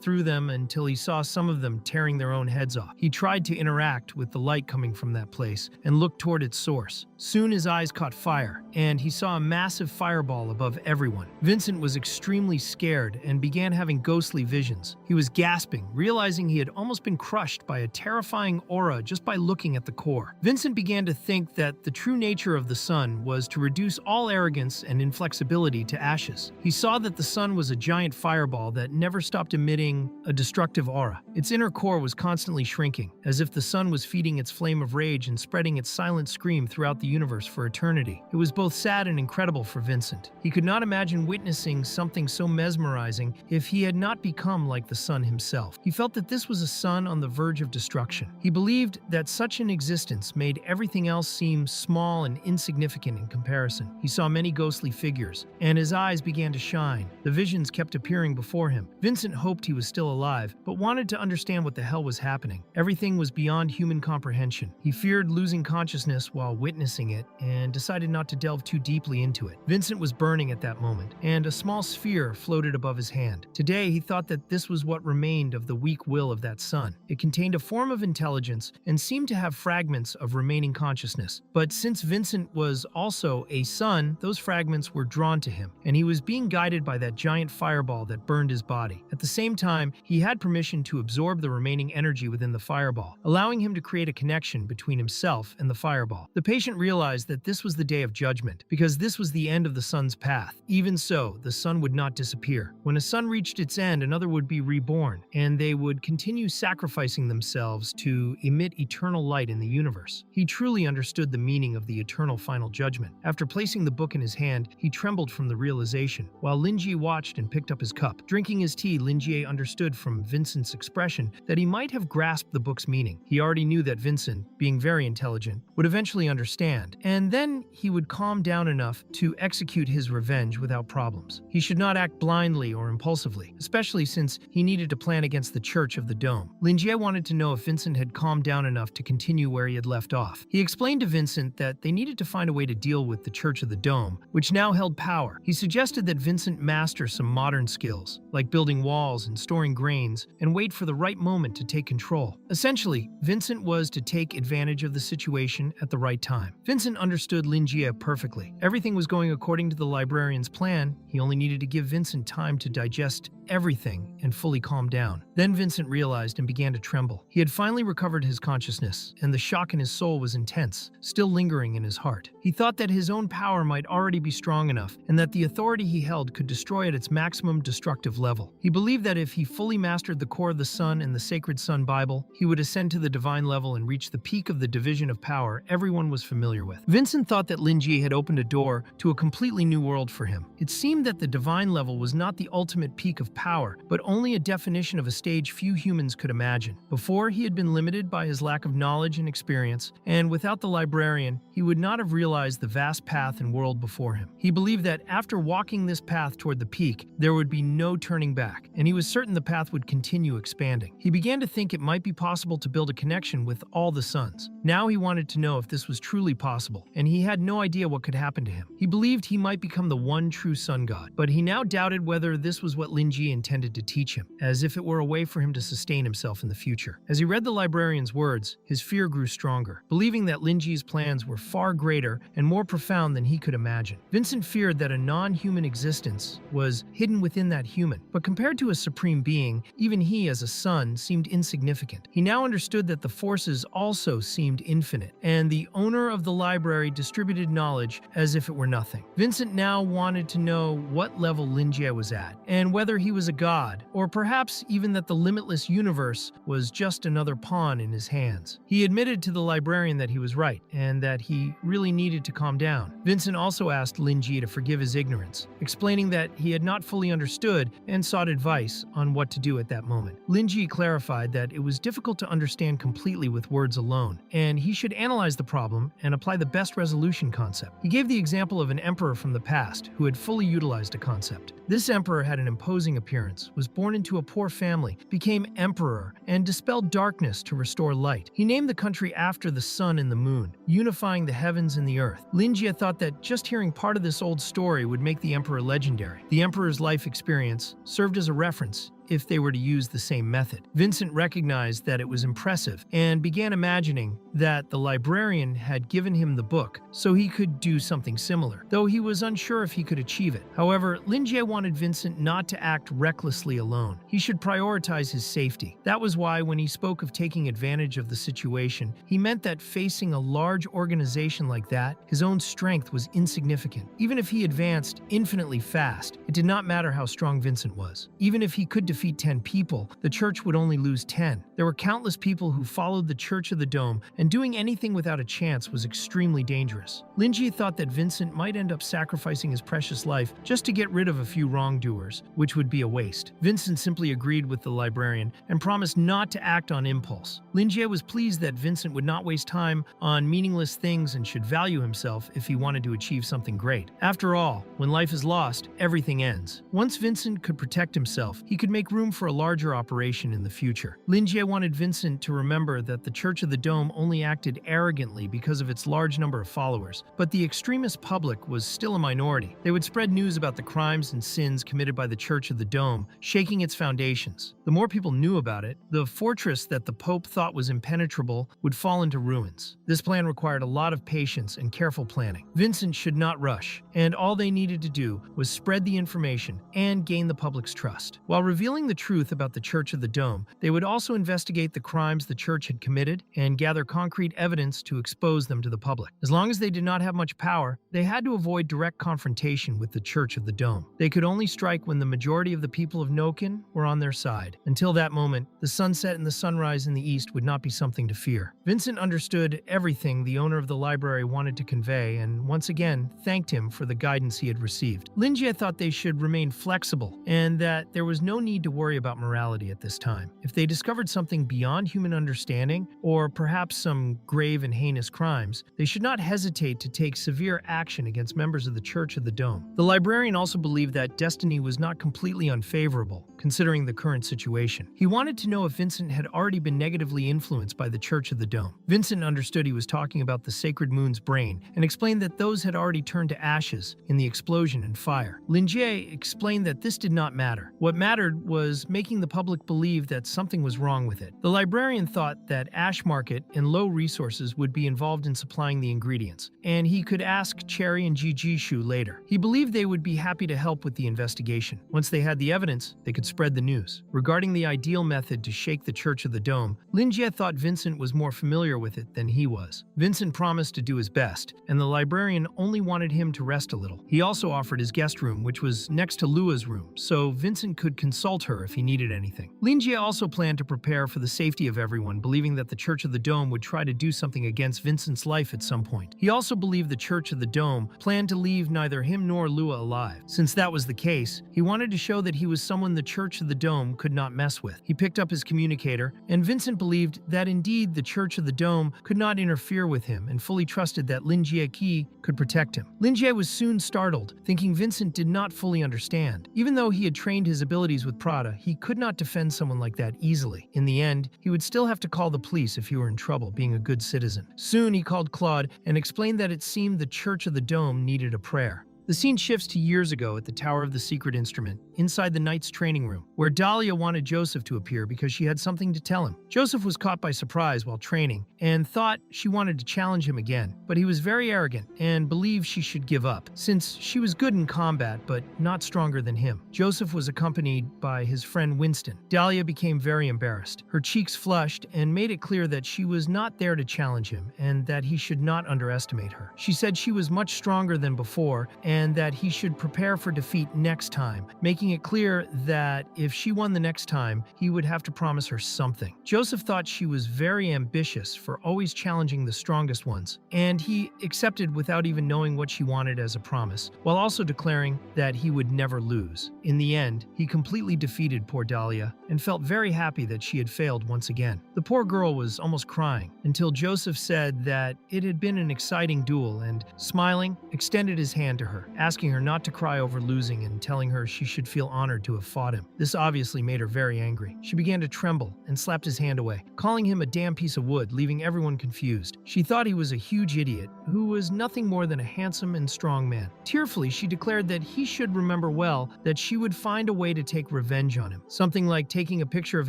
through them until he saw some of them tearing their own heads off. He tried to interact with the light coming from that place and looked toward its source. Soon his eyes caught fire, and he saw a massive fireball above everyone. Vincent was extremely scared and began having ghostly visions. He was gasping, realizing he had almost been crushed by a terrifying aura just by looking at the core. Vincent began to think that the true nature of the sun was to reduce all arrogance and inflexibility to ashes. He saw that the sun was a giant fireball that never stopped emitting a destructive aura. Its inner core was constantly shrinking, as if the sun was feeding its flame of rage and spreading its silent scream throughout the universe for eternity. It was both sad and incredible for Vincent. He could not imagine witnessing something so mesmerizing if he had not become like the sun himself. He felt that this was a sun on the verge of destruction. He believed that such an existence made everything else seem small and insignificant in comparison. He saw many ghostly figures, and his eyes began to shine. The visions kept appearing before him. Vincent hoped he was still alive, but wanted to understand what the hell was happening. Everything was beyond human comprehension. He feared losing consciousness while witnessing it, and decided not to delve too deeply into it. Vincent was burning at that moment, and a small sphere floated above his hand. Today, he thought that this was what remained of the weak will of that sun. It contained a form of intelligence and seemed to have fragments of remaining consciousness. But since Vincent was also a sun, those fragments were drawn to him, and he was being guided by that giant fireball that burned his body. At the same time, he had permission to absorb the remaining energy within the fireball, allowing him to create a connection between himself and the fireball. The patient realized that this was the day of judgment, because this was the end of the sun's path. Even so, the sun would not disappear. When a sun reached its end, another would be reborn, and they would continue sacrificing themselves to emit eternal light in the universe. He truly understood the meaning of the eternal final judgment. After placing the book in his hand, he trembled from the realization. While Linjie watched and picked up his cup, drinking his tea, Linjie understood from Vincent's expression that he might have grasped the book's meaning. He already knew that Vincent, being very intelligent, would eventually understand, and then he would calm down enough to execute his revenge without problems. He should not act blindly or impulsively, especially since he needed to plan against the Church of the Dome. Linjie wanted to know if Vincent had calmed down enough to continue where he had left off. He explained to Vincent that they needed to find a way to deal with the Church of the Dome, which now held power. He suggested that Vincent master some modern skills, like building walls and storing grains, and wait for the right moment to take control. Essentially, Vincent was to take advantage of the situation at the right time. Vincent understood Linjie perfectly. Everything was going according to the librarian's plan. He only needed to give Vincent time to digest everything and fully calm down. Then Vincent realized and began to tremble. He had finally recovered his consciousness, and the shock in his soul was intense, still lingering in his heart. He thought that his own power might already be strong enough, and that the authority he held could destroy at its maximum destructive level. He believed that if he fully mastered the core of the sun and the sacred Sun Bible, he would ascend to the divine level and reach the peak of the division of power everyone was familiar with. Vincent thought that Linjie had opened a door to a completely new world for him. It seemed that the divine level was not the ultimate peak of power, but only a definition of a stage few humans could imagine. Before, he had been limited by his lack of knowledge and experience, and without the librarian, he would not have realized the vast path and world before him. He believed that after walking this path toward the peak, there would be no turning back, and he was certain the path would continue expanding. He began to think it might be possible to build a connection with all the suns. Now he wanted to know if this was truly possible, and he had no idea what could happen to him. He believed he might become the one true sun god, but he now doubted whether this was what Linjie intended to teach him, as if it were a way for him to sustain himself in the future. As he read the librarian's words, his fear grew stronger, believing that Linjie's plans were far greater and more profound than he could imagine. Vincent feared that a non-human existence was hidden within that human, but compared to a supreme being, even he as a sun seemed insignificant. He now understood that the forces also seemed infinite, and the owner of the library distributed knowledge as if it were nothing. Vincent now wanted to know what level Linjie was at, and whether he was a god, or perhaps even that the limitless universe was just another pawn in his hands. He admitted to the librarian that he was right, and that he really needed to calm down. Vincent also asked Lin Ji to forgive his ignorance, explaining that he had not fully understood and sought advice on what to do at that moment. Lin Ji clarified that it was difficult to understand completely with words alone, and he should analyze the problem and apply the best resolution concept. He gave the example of an emperor from the past who had fully utilized a concept. This emperor had an imposing appearance, was born into a poor family, became emperor, and dispelled darkness to restore light. He named the country after the sun and the moon, unifying the heavens and the earth. Lin Jie thought that just hearing part of this old story would make the emperor legendary. The emperor's life experience served as a reference if they were to use the same method. Vincent recognized that it was impressive and began imagining that the librarian had given him the book so he could do something similar, though he was unsure if he could achieve it. However, Lin Jie wanted Vincent not to act recklessly alone. He should prioritize his safety. That was why when he spoke of taking advantage of the situation, he meant that facing a large organization like that, his own strength was insignificant. Even if he advanced infinitely fast, it did not matter how strong Vincent was. Even if he could defeat 10 people, the church would only lose 10. There were countless people who followed the Church of the Dome, and doing anything without a chance was extremely dangerous. Lin Jie thought that Vincent might end up sacrificing his precious life just to get rid of a few wrongdoers, which would be a waste. Vincent simply agreed with the librarian and promised not to act on impulse. Lin Jie was pleased that Vincent would not waste time on meaningless things and should value himself if he wanted to achieve something great. After all, when life is lost, everything ends. Once Vincent could protect himself, he could make room for a larger operation in the future. Lin Jie wanted Vincent to remember that the Church of the Dome only acted arrogantly because of its large number of followers, but the extremist public was still a minority. They would spread news about the crimes and sins committed by the Church of the Dome, shaking its foundations. The more people knew about it, the fortress that the Pope thought was impenetrable would fall into ruins. This plan required a lot of patience and careful planning. Vincent should not rush, and all they needed to do was spread the information and gain the public's trust. While revealing the truth about the Church of the Dome, they would also investigate the crimes the church had committed and gather concrete evidence to expose them to the public. As long as they did not have much power, they had to avoid direct confrontation with the Church of the Dome. They could only strike when the majority of the people of Noken were on their side. Until that moment, the sunset and the sunrise in the east would not be something to fear. Vincent understood everything the owner of the library wanted to convey and once again thanked him for the guidance he had received. Lin Jie thought they should remain flexible and that there was no need to worry about morality at this time. If they discovered something beyond human understanding, or perhaps some grave and heinous crimes, they should not hesitate to take severe action against members of the Church of the Dome. The librarian also believed that destiny was not completely unfavorable, considering the current situation. He wanted to know if Vincent had already been negatively influenced by the Church of the Dome. Vincent understood he was talking about the sacred moon's brain and explained that those had already turned to ashes in the explosion and fire. Lin Jie explained that this did not matter. What mattered was making the public believe that something was wrong with it. The librarian thought that Ash Market and Low Resources would be involved in supplying the ingredients, and he could ask Cherry and Jijishu later. He believed they would be happy to help with the investigation. Once they had the evidence, they could spread the news. Regarding the ideal method to shake the Church of the Dome, Lin Jie thought Vincent was more familiar with it than he was. Vincent promised to do his best, and the librarian only wanted him to rest a little. He also offered his guest room, which was next to Lua's room, so Vincent could consult her if he needed anything. Lin Jie also planned to prepare for the safety of everyone, believing that the Church of the Dome would try to do something against Vincent's life at some point. He also believed the Church of the Dome planned to leave neither him nor Lua alive. Since that was the case, he wanted to show that he was someone the Church of the Dome could not mess with. He picked up his communicator, and Vincent believed that indeed the Church of the Dome could not interfere with him and fully trusted that Lin Jie Qi could protect him. Lin Jie was soon startled, thinking Vincent did not fully understand. Even though he had trained his abilities with Prada, he could not defend someone like that easily. In the end, he would still have to call the police if he were in trouble, being a good citizen. Soon he called Claude and explained that it seemed the Church of the Dome needed a prayer. The scene shifts to years ago at the Tower of the Secret Instrument, inside the Knight's training room, where Dahlia wanted Joseph to appear because she had something to tell him. Joseph was caught by surprise while training and thought she wanted to challenge him again, but he was very arrogant and believed she should give up, since she was good in combat but not stronger than him. Joseph was accompanied by his friend Winston. Dahlia became very embarrassed. Her cheeks flushed and made it clear that she was not there to challenge him and that he should not underestimate her. She said she was much stronger than before and that he should prepare for defeat next time, making it clear that if she won the next time, he would have to promise her something. Joseph thought she was very ambitious for always challenging the strongest ones, and he accepted without even knowing what she wanted as a promise, while also declaring that he would never lose. In the end, he completely defeated poor Dahlia and felt very happy that she had failed once again. The poor girl was almost crying until Joseph said that it had been an exciting duel and, smiling, extended his hand to her, asking her not to cry over losing and telling her she should feel honored to have fought him. This obviously made her very angry. She began to tremble and slapped his hand away, calling him a damn piece of wood, leaving everyone confused. She thought he was a huge idiot who was nothing more than a handsome and strong man. Tearfully, she declared that he should remember well that she would find a way to take revenge on him, something like taking a picture of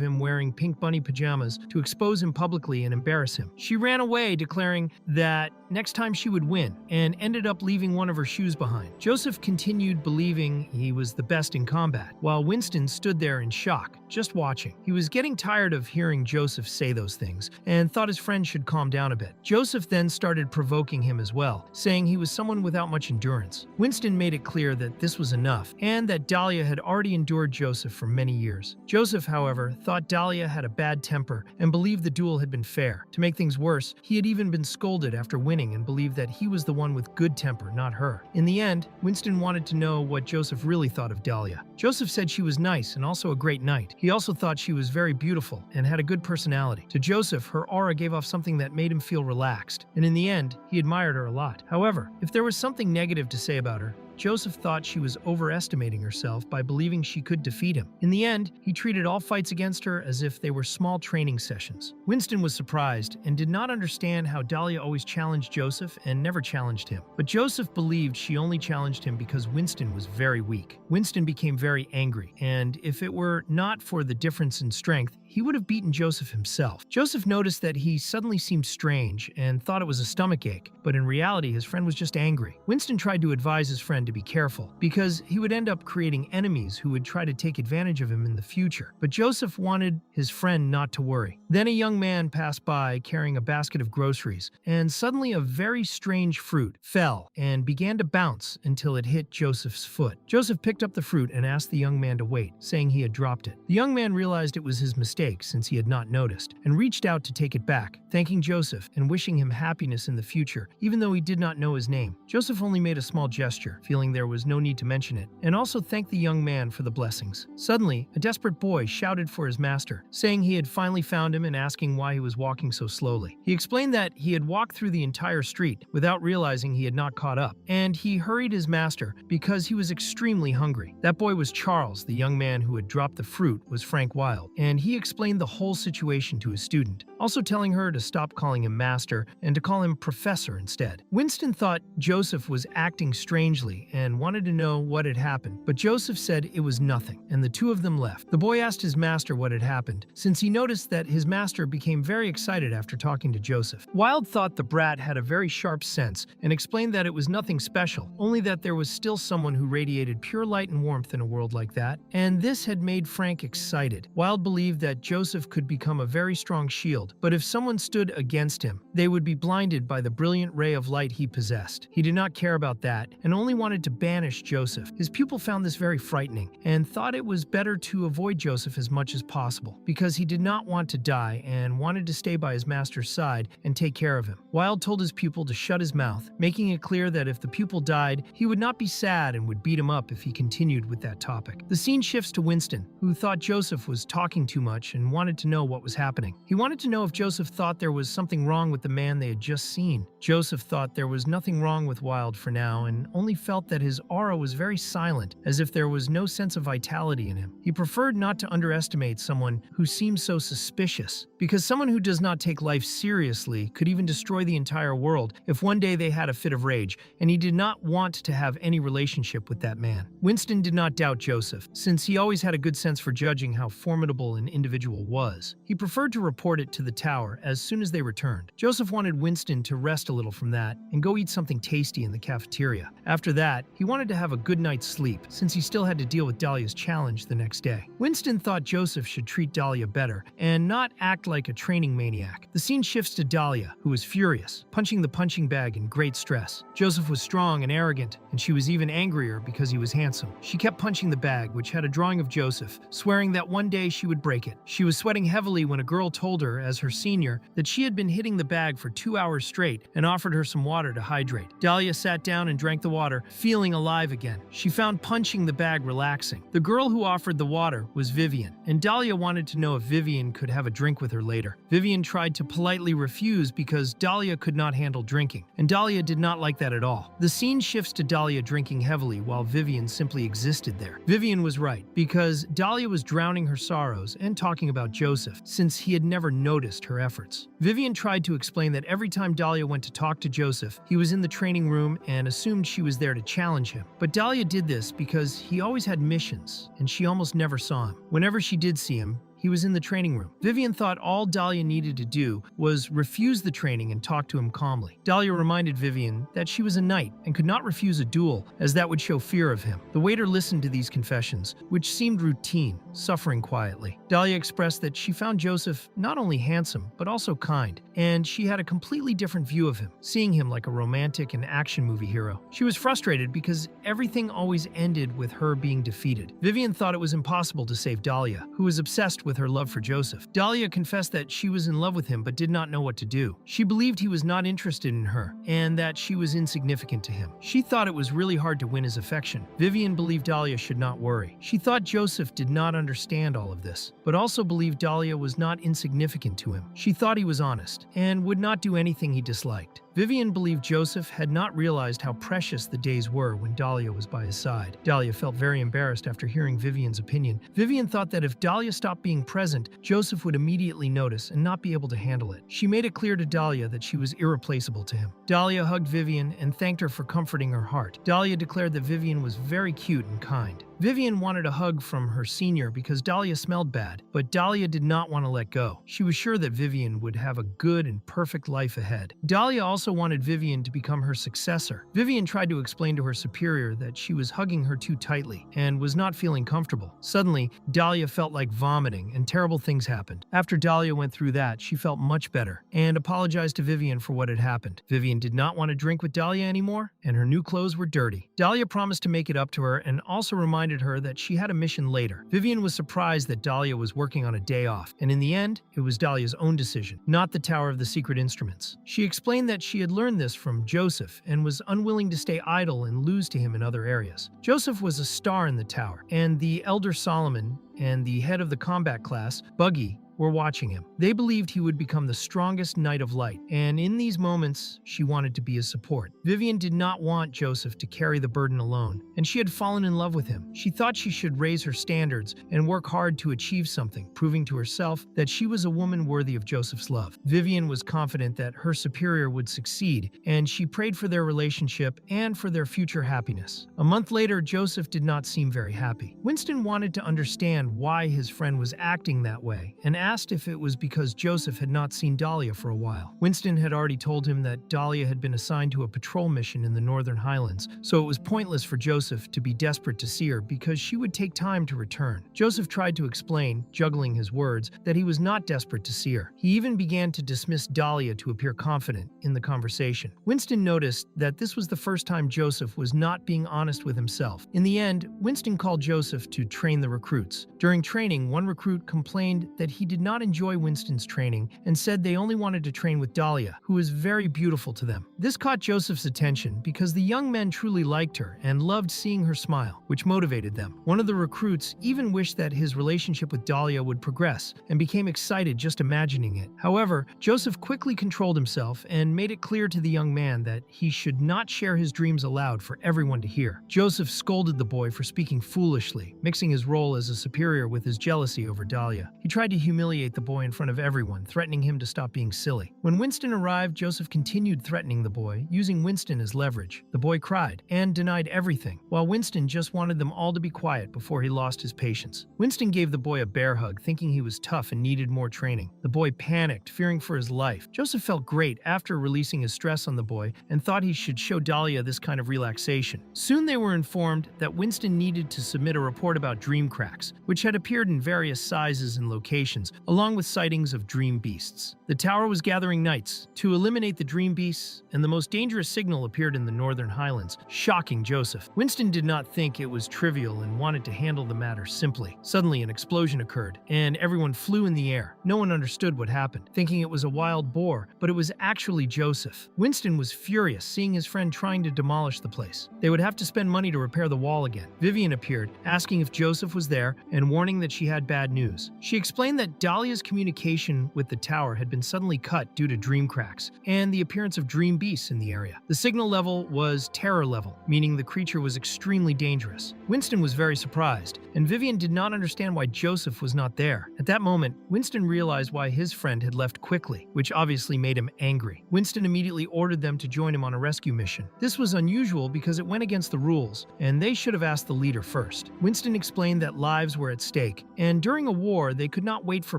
him wearing pink bunny pajamas to expose him publicly and embarrass him. She ran away, declaring that next time she would win, and ended up leaving one of her shoes behind. Joseph continued believing he was the best in combat, while Winston stood there in shock, just watching. He was getting tired of hearing Joseph say those things, and thought his friend should calm down a bit. Joseph then started provoking him as well, saying he was someone without much endurance. Winston made it clear that this was enough, and that Dahlia had already endured Joseph for many years. Joseph, however, thought Dahlia had a bad temper and believed the duel had been fair. To make things worse, he had even been scolded after winning and believed that he was the one with good temper, not her. In the end, Winston wanted to know what Joseph really thought of Dahlia. Joseph said she was nice and also a great knight. He also thought she was very beautiful and had a good personality. To Joseph, her aura gave off something that made him feel relaxed, and in the end, he admired her a lot. However, if there was something negative to say about her, Joseph thought she was overestimating herself by believing she could defeat him. In the end, he treated all fights against her as if they were small training sessions. Winston was surprised and did not understand how Dahlia always challenged Joseph and never challenged him. But Joseph believed she only challenged him because Winston was very weak. Winston became very angry, and if it were not for the difference in strength, he would have beaten Joseph himself. Joseph noticed that he suddenly seemed strange and thought it was a stomachache, but in reality his friend was just angry. Winston tried to advise his friend to be careful, because he would end up creating enemies who would try to take advantage of him in the future. But Joseph wanted his friend not to worry. Then a young man passed by carrying a basket of groceries, and suddenly a very strange fruit fell and began to bounce until it hit Joseph's foot. Joseph picked up the fruit and asked the young man to wait, saying he had dropped it. The young man realized it was his mistake since he had not noticed, and reached out to take it back, thanking Joseph and wishing him happiness in the future, even though he did not know his name. Joseph only made a small gesture, feeling there was no need to mention it, and also thanked the young man for the blessings. Suddenly, a desperate boy shouted for his master, saying he had finally found him and asking why he was walking so slowly. He explained that he had walked through the entire street without realizing he had not caught up, and he hurried his master because he was extremely hungry. That boy was Charles. The young man who had dropped the fruit was Frank Wilde, and he explained the whole situation to his student, also telling her to stop calling him master and to call him professor instead. Winston thought Joseph was acting strangely and wanted to know what had happened, but Joseph said it was nothing, and the two of them left. The boy asked his master what had happened, since he noticed that his master became very excited after talking to Joseph. Wilde thought the brat had a very sharp sense and explained that it was nothing special, only that there was still someone who radiated pure light and warmth in a world like that, and this had made Frank excited. Wilde believed that Joseph could become a very strong shield, but if someone stood against him, they would be blinded by the brilliant ray of light he possessed. He did not care about that, and only wanted to banish Joseph. His pupil found this very frightening, and thought it was better to avoid Joseph as much as possible, because he did not want to die and wanted to stay by his master's side and take care of him. Wilde told his pupil to shut his mouth, making it clear that if the pupil died, he would not be sad and would beat him up if he continued with that topic. The scene shifts to Winston, who thought Joseph was talking too much and wanted to know what was happening. He wanted to know if Joseph thought there was something wrong with the man they had just seen. Joseph thought there was nothing wrong with Wilde for now and only felt that his aura was very silent, as if there was no sense of vitality in him. He preferred not to underestimate someone who seemed so suspicious, because someone who does not take life seriously could even destroy the entire world if one day they had a fit of rage, and he did not want to have any relationship with that man. Winston did not doubt Joseph, since he always had a good sense for judging how formidable an individual was. He preferred to report it to the tower as soon as they returned. Joseph wanted Winston to rest a little from that and go eat something tasty in the cafeteria. After that, he wanted to have a good night's sleep since he still had to deal with Dahlia's challenge the next day. Winston thought Joseph should treat Dahlia better and not act like a training maniac. The scene shifts to Dahlia, who was furious, punching the punching bag in great stress. Joseph was strong and arrogant, and she was even angrier because he was handsome. She kept punching the bag, which had a drawing of Joseph, swearing that one day she would break it. She was sweating heavily when a girl told her, as her senior, that she had been hitting the bag for 2 hours straight and offered her some water to hydrate. Dahlia sat down and drank the water, feeling alive again. She found punching the bag relaxing. The girl who offered the water was Vivian, and Dahlia wanted to know if Vivian could have a drink with her later. Vivian tried to politely refuse because Dahlia could not handle drinking, and Dahlia did not like that at all. The scene shifts to Dahlia drinking heavily while Vivian simply existed there. Vivian was right, because Dahlia was drowning her sorrows and talking about Joseph, since he had never noticed her efforts. Vivian tried to explain that every time Dahlia went to talk to Joseph, he was in the training room and assumed she was there to challenge him. But Dahlia did this because he always had missions, and she almost never saw him. Whenever she did see him, he was in the training room. Vivian thought all Dahlia needed to do was refuse the training and talk to him calmly. Dahlia reminded Vivian that she was a knight and could not refuse a duel, as that would show fear of him. The waiter listened to these confessions, which seemed routine, suffering quietly. Dahlia expressed that she found Joseph not only handsome, but also kind, and she had a completely different view of him, seeing him like a romantic and action movie hero. She was frustrated because everything always ended with her being defeated. Vivian thought it was impossible to save Dahlia, who was obsessed with her love for Joseph. Dahlia confessed that she was in love with him but did not know what to do. She believed he was not interested in her and that she was insignificant to him. She thought it was really hard to win his affection. Vivian believed Dahlia should not worry. She thought Joseph did not understand all of this, but also believed Dahlia was not insignificant to him. She thought he was honest and would not do anything he disliked. Vivian believed Joseph had not realized how precious the days were when Dahlia was by his side. Dahlia felt very embarrassed after hearing Vivian's opinion. Vivian thought that if Dahlia stopped being present, Joseph would immediately notice and not be able to handle it. She made it clear to Dahlia that she was irreplaceable to him. Dahlia hugged Vivian and thanked her for comforting her heart. Dahlia declared that Vivian was very cute and kind. Vivian wanted a hug from her senior because Dahlia smelled bad, but Dahlia did not want to let go. She was sure that Vivian would have a good and perfect life ahead. Dahlia also wanted Vivian to become her successor. Vivian tried to explain to her superior that she was hugging her too tightly and was not feeling comfortable. Suddenly, Dahlia felt like vomiting and terrible things happened. After Dahlia went through that, she felt much better and apologized to Vivian for what had happened. Vivian did not want to drink with Dahlia anymore, and her new clothes were dirty. Dahlia promised to make it up to her and also reminded her that she had a mission later. Vivian was surprised that Dahlia was working on a day off, and in the end, it was Dahlia's own decision, not the Tower of the Secret Instruments. She explained that she had learned this from Joseph and was unwilling to stay idle and lose to him in other areas. Joseph was a star in the tower, and the Elder Solomon and the head of the combat class, Buggy, were watching him. They believed he would become the strongest Knight of Light, and in these moments, she wanted to be his support. Vivian did not want Joseph to carry the burden alone, and she had fallen in love with him. She thought she should raise her standards and work hard to achieve something, proving to herself that she was a woman worthy of Joseph's love. Vivian was confident that her superior would succeed, and she prayed for their relationship and for their future happiness. A month later, Joseph did not seem very happy. Winston wanted to understand why his friend was acting that way, and asked if it was because Joseph had not seen Dahlia for a while. Winston had already told him that Dahlia had been assigned to a patrol mission in the Northern Highlands, so it was pointless for Joseph to be desperate to see her because she would take time to return. Joseph tried to explain, juggling his words, that he was not desperate to see her. He even began to dismiss Dahlia to appear confident in the conversation. Winston noticed that this was the first time Joseph was not being honest with himself. In the end, Winston called Joseph to train the recruits. During training, one recruit complained that he did not enjoy Winston's training and said they only wanted to train with Dahlia, who was very beautiful to them. This caught Joseph's attention because the young men truly liked her and loved seeing her smile, which motivated them. One of the recruits even wished that his relationship with Dahlia would progress and became excited just imagining it. However, Joseph quickly controlled himself and made it clear to the young man that he should not share his dreams aloud for everyone to hear. Joseph scolded the boy for speaking foolishly, mixing his role as a superior with his jealousy over Dahlia. He tried to humiliate humiliate the boy in front of everyone, threatening him to stop being silly. When Winston arrived, Joseph continued threatening the boy, using Winston as leverage. The boy cried and denied everything, while Winston just wanted them all to be quiet before he lost his patience. Winston gave the boy a bear hug, thinking he was tough and needed more training. The boy panicked, fearing for his life. Joseph felt great after releasing his stress on the boy and thought he should show Dahlia this kind of relaxation. Soon they were informed that Winston needed to submit a report about dream cracks, which had appeared in various sizes and locations, along with sightings of dream beasts. The tower was gathering knights to eliminate the dream beasts, and the most dangerous signal appeared in the northern highlands, shocking Joseph. Winston did not think it was trivial and wanted to handle the matter simply. Suddenly, an explosion occurred, and everyone flew in the air. No one understood what happened, thinking it was a wild boar, but it was actually Joseph. Winston was furious, seeing his friend trying to demolish the place. They would have to spend money to repair the wall again. Vivian appeared, asking if Joseph was there and warning that she had bad news. She explained that Dahlia's communication with the tower had been suddenly cut due to dream cracks and the appearance of dream beasts in the area. The signal level was terror level, meaning the creature was extremely dangerous. Winston was very surprised, and Vivian did not understand why Joseph was not there. At that moment, Winston realized why his friend had left quickly, which obviously made him angry. Winston immediately ordered them to join him on a rescue mission. This was unusual because it went against the rules, and they should have asked the leader first. Winston explained that lives were at stake, and during a war, they could not wait for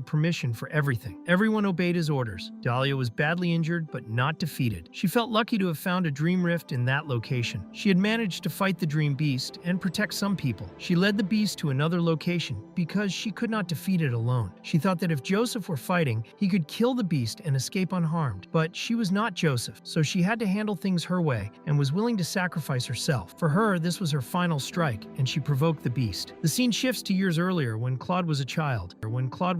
permission for everything. Everyone obeyed his orders. Dahlia was badly injured, but not defeated. She felt lucky to have found a dream rift in that location. She had managed to fight the dream beast and protect some people. She led the beast to another location because she could not defeat it alone. She thought that if Joseph were fighting, he could kill the beast and escape unharmed. But she was not Joseph, so she had to handle things her way and was willing to sacrifice herself. For her, this was her final strike, and she provoked the beast. The scene shifts to years earlier when Claude was a child.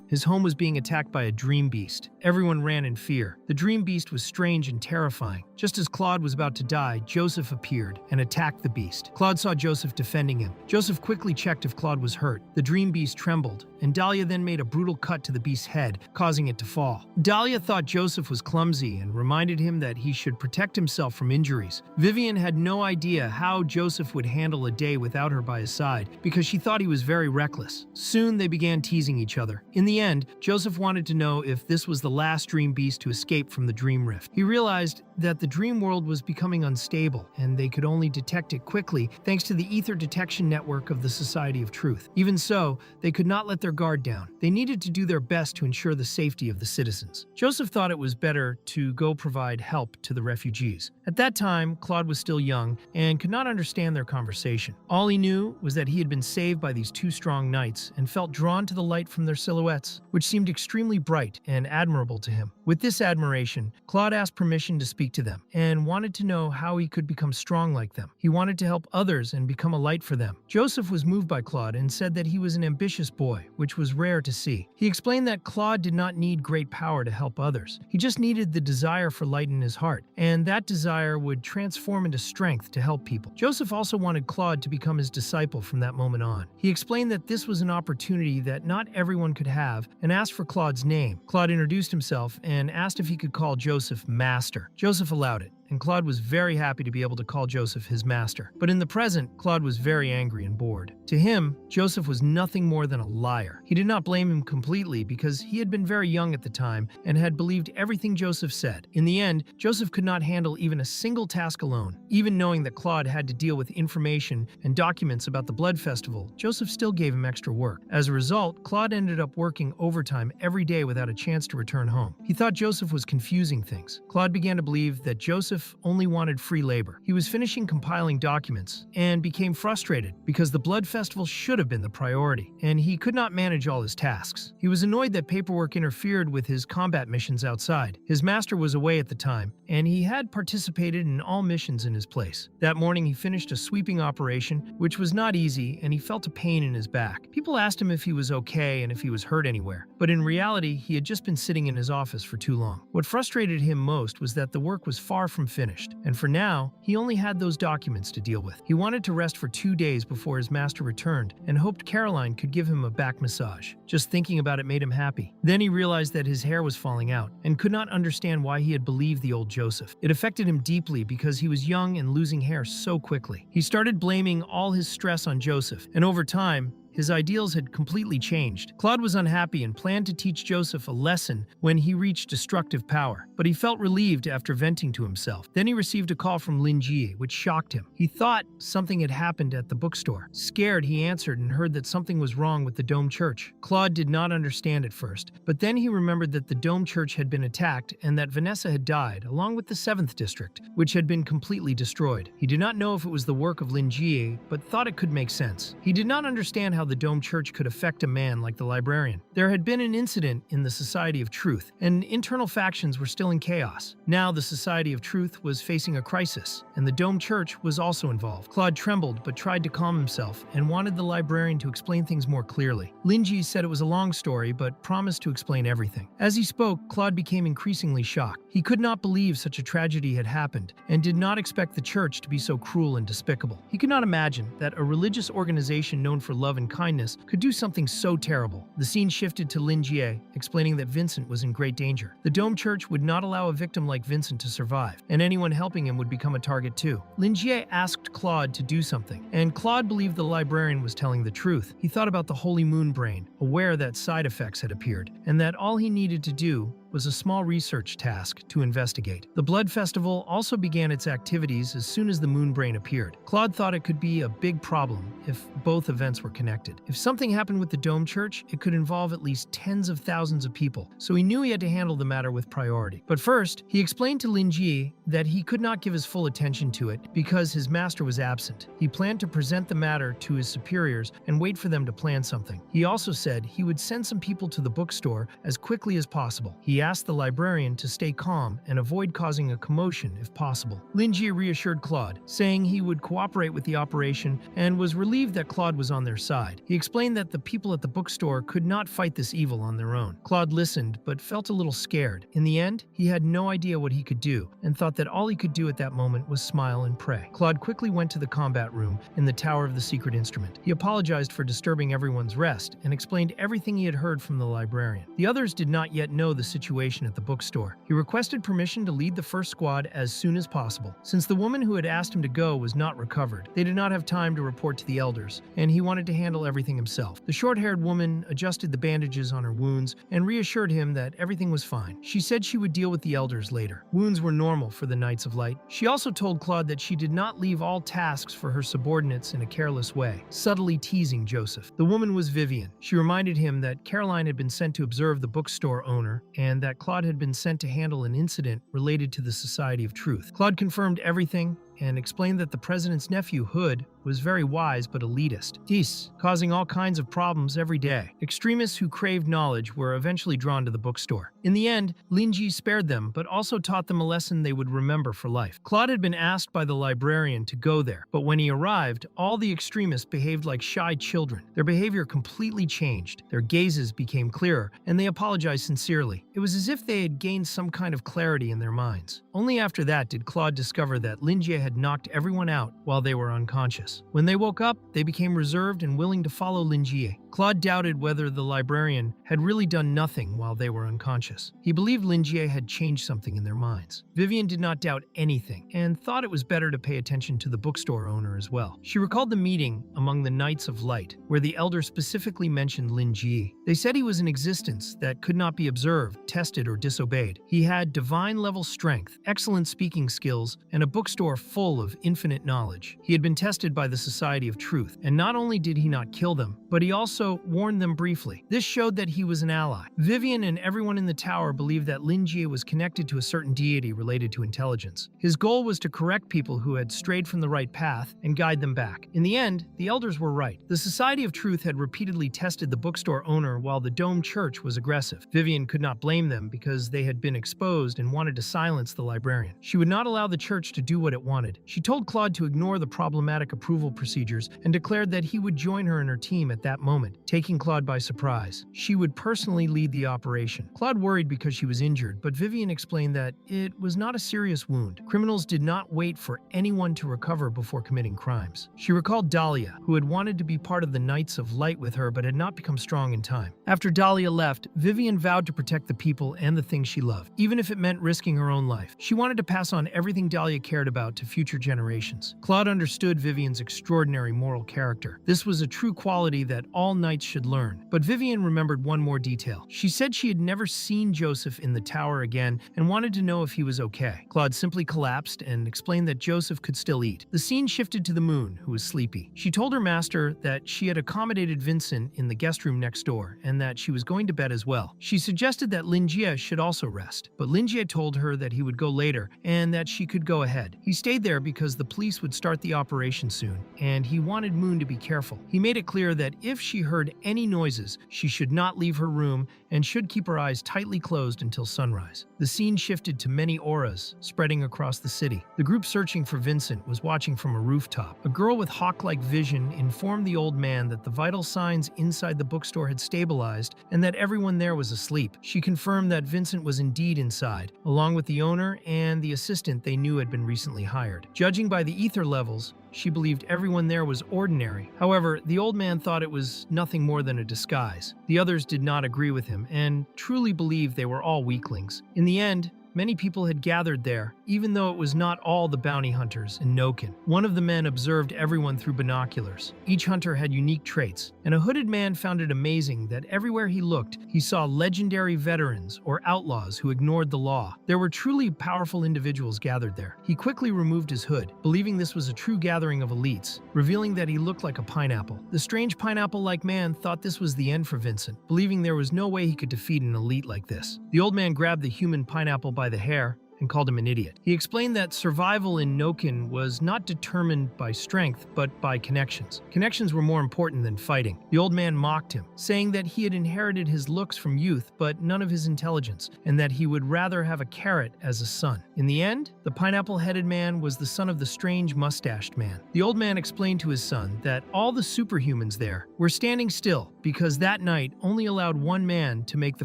His home was being attacked by a dream beast. Everyone ran in fear. The dream beast was strange and terrifying. Just as Claude was about to die, Joseph appeared and attacked the beast. Claude saw Joseph defending him. Joseph quickly checked if Claude was hurt. The dream beast trembled, and Dahlia then made a brutal cut to the beast's head, causing it to fall. Dahlia thought Joseph was clumsy and reminded him that he should protect himself from injuries. Vivian had no idea how Joseph would handle a day without her by his side because she thought he was very reckless. Soon they began teasing each other. In the end, Joseph wanted to know if this was the last dream beast to escape from the dream rift. He realized that the dream world was becoming unstable, and they could only detect it quickly thanks to the ether detection network of the Society of Truth. Even so, they could not let their guard down. They needed to do their best to ensure the safety of the citizens. Joseph thought it was better to go provide help to the refugees. At that time, Claude was still young and could not understand their conversation. All he knew was that he had been saved by these two strong knights and felt drawn to the light from their silhouettes, which seemed extremely bright and admirable to him. With this admiration, Claude asked permission to speak to them and wanted to know how he could become strong like them. He wanted to help others and become a light for them. Joseph was moved by Claude and said that he was an ambitious boy, which was rare to see. He explained that Claude did not need great power to help others. He just needed the desire for light in his heart, and that desire would transform into strength to help people. Joseph also wanted Claude to become his disciple from that moment on. He explained that this was an opportunity that not everyone could have and asked for Claude's name. Claude introduced himself and asked if he could call Joseph Master. Joseph allowed it, and Claude was very happy to be able to call Joseph his master. But in the present, Claude was very angry and bored. To him, Joseph was nothing more than a liar. He did not blame him completely because he had been very young at the time and had believed everything Joseph said. In the end, Joseph could not handle even a single task alone. Even knowing that Claude had to deal with information and documents about the Blood Festival, Joseph still gave him extra work. As a result, Claude ended up working overtime every day without a chance to return home. He thought Joseph was confusing things. Claude began to believe that Joseph only wanted free labor. He was finishing compiling documents and became frustrated because the Blood Festival should have been the priority, and he could not manage all his tasks. He was annoyed that paperwork interfered with his combat missions outside. His master was away at the time, and he had participated in all missions in his place. That morning, he finished a sweeping operation, which was not easy, and he felt a pain in his back. People asked him if he was okay and if he was hurt anywhere, but in reality, he had just been sitting in his office for too long. What frustrated him most was that the work was far from finished, and for now, he only had those documents to deal with. He wanted to rest for 2 days before his master returned and hoped Caroline could give him a back massage. Just thinking about it made him happy. Then he realized that his hair was falling out and could not understand why he had believed the old Joseph. It affected him deeply because he was young and losing hair so quickly. He started blaming all his stress on Joseph, and over time, His ideals had completely changed. Claude was unhappy and planned to teach Joseph a lesson when he reached destructive power, but he felt relieved after venting to himself. Then he received a call from Lin Jie, which shocked him. He thought something had happened at the bookstore. Scared, he answered and heard that something was wrong with the Dome Church. Claude did not understand at first, but then he remembered that the Dome Church had been attacked and that Vanessa had died, along with the 7th District, which had been completely destroyed. He did not know if it was the work of Lin Jie, but thought it could make sense. He did not understand how the Dome Church could affect a man like the librarian. There had been an incident in the Society of Truth, and internal factions were still in chaos. Now the Society of Truth was facing a crisis, and the Dome Church was also involved. Claude trembled but tried to calm himself and wanted the librarian to explain things more clearly. Lin Jie said it was a long story but promised to explain everything. As he spoke, Claude became increasingly shocked. He could not believe such a tragedy had happened and did not expect the church to be so cruel and despicable. He could not imagine that a religious organization known for love and kindness could do something so terrible. The scene shifted to Lin Jie, explaining that Vincent was in great danger. The Dome Church would not allow a victim like Vincent to survive, and anyone helping him would become a target too. Lin Jie asked Claude to do something, and Claude believed the librarian was telling the truth. He thought about the Holy Moon Brain, aware that side effects had appeared, and that all he needed to do was a small research task to investigate. The Blood Festival also began its activities as soon as the Moon Brain appeared. Claude thought it could be a big problem if both events were connected. If something happened with the Dome Church, it could involve at least tens of thousands of people, so he knew he had to handle the matter with priority. But first, he explained to Lin Jie that he could not give his full attention to it because his master was absent. He planned to present the matter to his superiors and wait for them to plan something. He also said he would send some people to the bookstore as quickly as possible. He asked the librarian to stay calm and avoid causing a commotion if possible. Lin Jie reassured Claude, saying he would cooperate with the operation and was relieved that Claude was on their side. He explained that the people at the bookstore could not fight this evil on their own. Claude listened, but felt a little scared. In the end, he had no idea what he could do and thought that all he could do at that moment was smile and pray. Claude quickly went to the combat room in the Tower of the Secret Instrument. He apologized for disturbing everyone's rest and explained everything he had heard from the librarian. The others did not yet know the situation at the bookstore. He requested permission to lead the first squad as soon as possible. Since the woman who had asked him to go was not recovered, they did not have time to report to the elders, and he wanted to handle everything himself. The short-haired woman adjusted the bandages on her wounds and reassured him that everything was fine. She said she would deal with the elders later. Wounds were normal for the Knights of Light. She also told Claude that she did not leave all tasks for her subordinates in a careless way, subtly teasing Joseph. The woman was Vivian. She reminded him that Caroline had been sent to observe the bookstore owner and that Claude had been sent to handle an incident related to the Society of Truth. Claude confirmed everything and explained that the president's nephew, Hood, was very wise but elitist. This, causing all kinds of problems every day. Extremists who craved knowledge were eventually drawn to the bookstore. In the end, Lin Jie spared them, but also taught them a lesson they would remember for life. Claude had been asked by the librarian to go there, but when he arrived, all the extremists behaved like shy children. Their behavior completely changed. Their gazes became clearer, and they apologized sincerely. It was as if they had gained some kind of clarity in their minds. Only after that did Claude discover that Lin Jie had knocked everyone out while they were unconscious. When they woke up, they became reserved and willing to follow Lin Jie. Claude doubted whether the librarian had really done nothing while they were unconscious. He believed Lin Jie had changed something in their minds. Vivian did not doubt anything and thought it was better to pay attention to the bookstore owner as well. She recalled the meeting among the Knights of Light, where the elder specifically mentioned Lin Jie. They said he was an existence that could not be observed, tested, or disobeyed. He had divine-level strength, excellent speaking skills, and a bookstore full of infinite knowledge. He had been tested by the Society of Truth, and not only did he not kill them, but he also warned them briefly. This showed that he was an ally. Vivian and everyone in the tower believed that Lin Jie was connected to a certain deity related to intelligence. His goal was to correct people who had strayed from the right path and guide them back. In the end, the elders were right. The Society of Truth had repeatedly tested the bookstore owner while the Dome Church was aggressive. Vivian could not blame them because they had been exposed and wanted to silence the librarian. She would not allow the church to do what it wanted. She told Claude to ignore the problematic approval procedures and declared that he would join her and her team at that moment. moment, taking Claude by surprise. She would personally lead the operation. Claude worried because she was injured, but Vivian explained that it was not a serious wound. Criminals did not wait for anyone to recover before committing crimes. She recalled Dahlia, who had wanted to be part of the Knights of Light with her but had not become strong in time. After Dahlia left, Vivian vowed to protect the people and the things she loved, even if it meant risking her own life. She wanted to pass on everything Dahlia cared about to future generations. Claude understood Vivian's extraordinary moral character. This was a true quality that all knights should learn. But Vivian remembered one more detail. She said she had never seen Joseph in the tower again and wanted to know if he was okay. Claude simply collapsed and explained that Joseph could still eat. The scene shifted to the moon, who was sleepy. She told her master that she had accommodated Vincent in the guest room next door and that she was going to bed as well. She suggested that Linjie should also rest, but Linjie told her that he would go later and that she could go ahead. He stayed there because the police would start the operation soon, and he wanted Moon to be careful. He made it clear that if she heard any noises, she should not leave her room and should keep her eyes tightly closed until sunrise. The scene shifted to many auras spreading across the city. The group searching for Vincent was watching from a rooftop. A girl with hawk-like vision informed the old man that the vital signs inside the bookstore had stabilized and that everyone there was asleep. She confirmed that Vincent was indeed inside, along with the owner and the assistant they knew had been recently hired. Judging by the ether levels, she believed everyone there was ordinary. However, the old man thought it was nothing more than a disguise. The others did not agree with him and truly believed they were all weaklings. In the end, many people had gathered there, even though it was not all the bounty hunters in Noken. One of the men observed everyone through binoculars. Each hunter had unique traits, and a hooded man found it amazing that everywhere he looked, he saw legendary veterans or outlaws who ignored the law. There were truly powerful individuals gathered there. He quickly removed his hood, believing this was a true gathering of elites, revealing that he looked like a pineapple. The strange pineapple-like man thought this was the end for Vincent, believing there was no way he could defeat an elite like this. The old man grabbed the human pineapple by the hair and called him an idiot. He explained that survival in Noken was not determined by strength, but by connections. Connections were more important than fighting. The old man mocked him, saying that he had inherited his looks from youth, but none of his intelligence, and that he would rather have a carrot as a son. In the end, the pineapple-headed man was the son of the strange mustached man. The old man explained to his son that all the superhumans there were standing still because that night only allowed one man to make the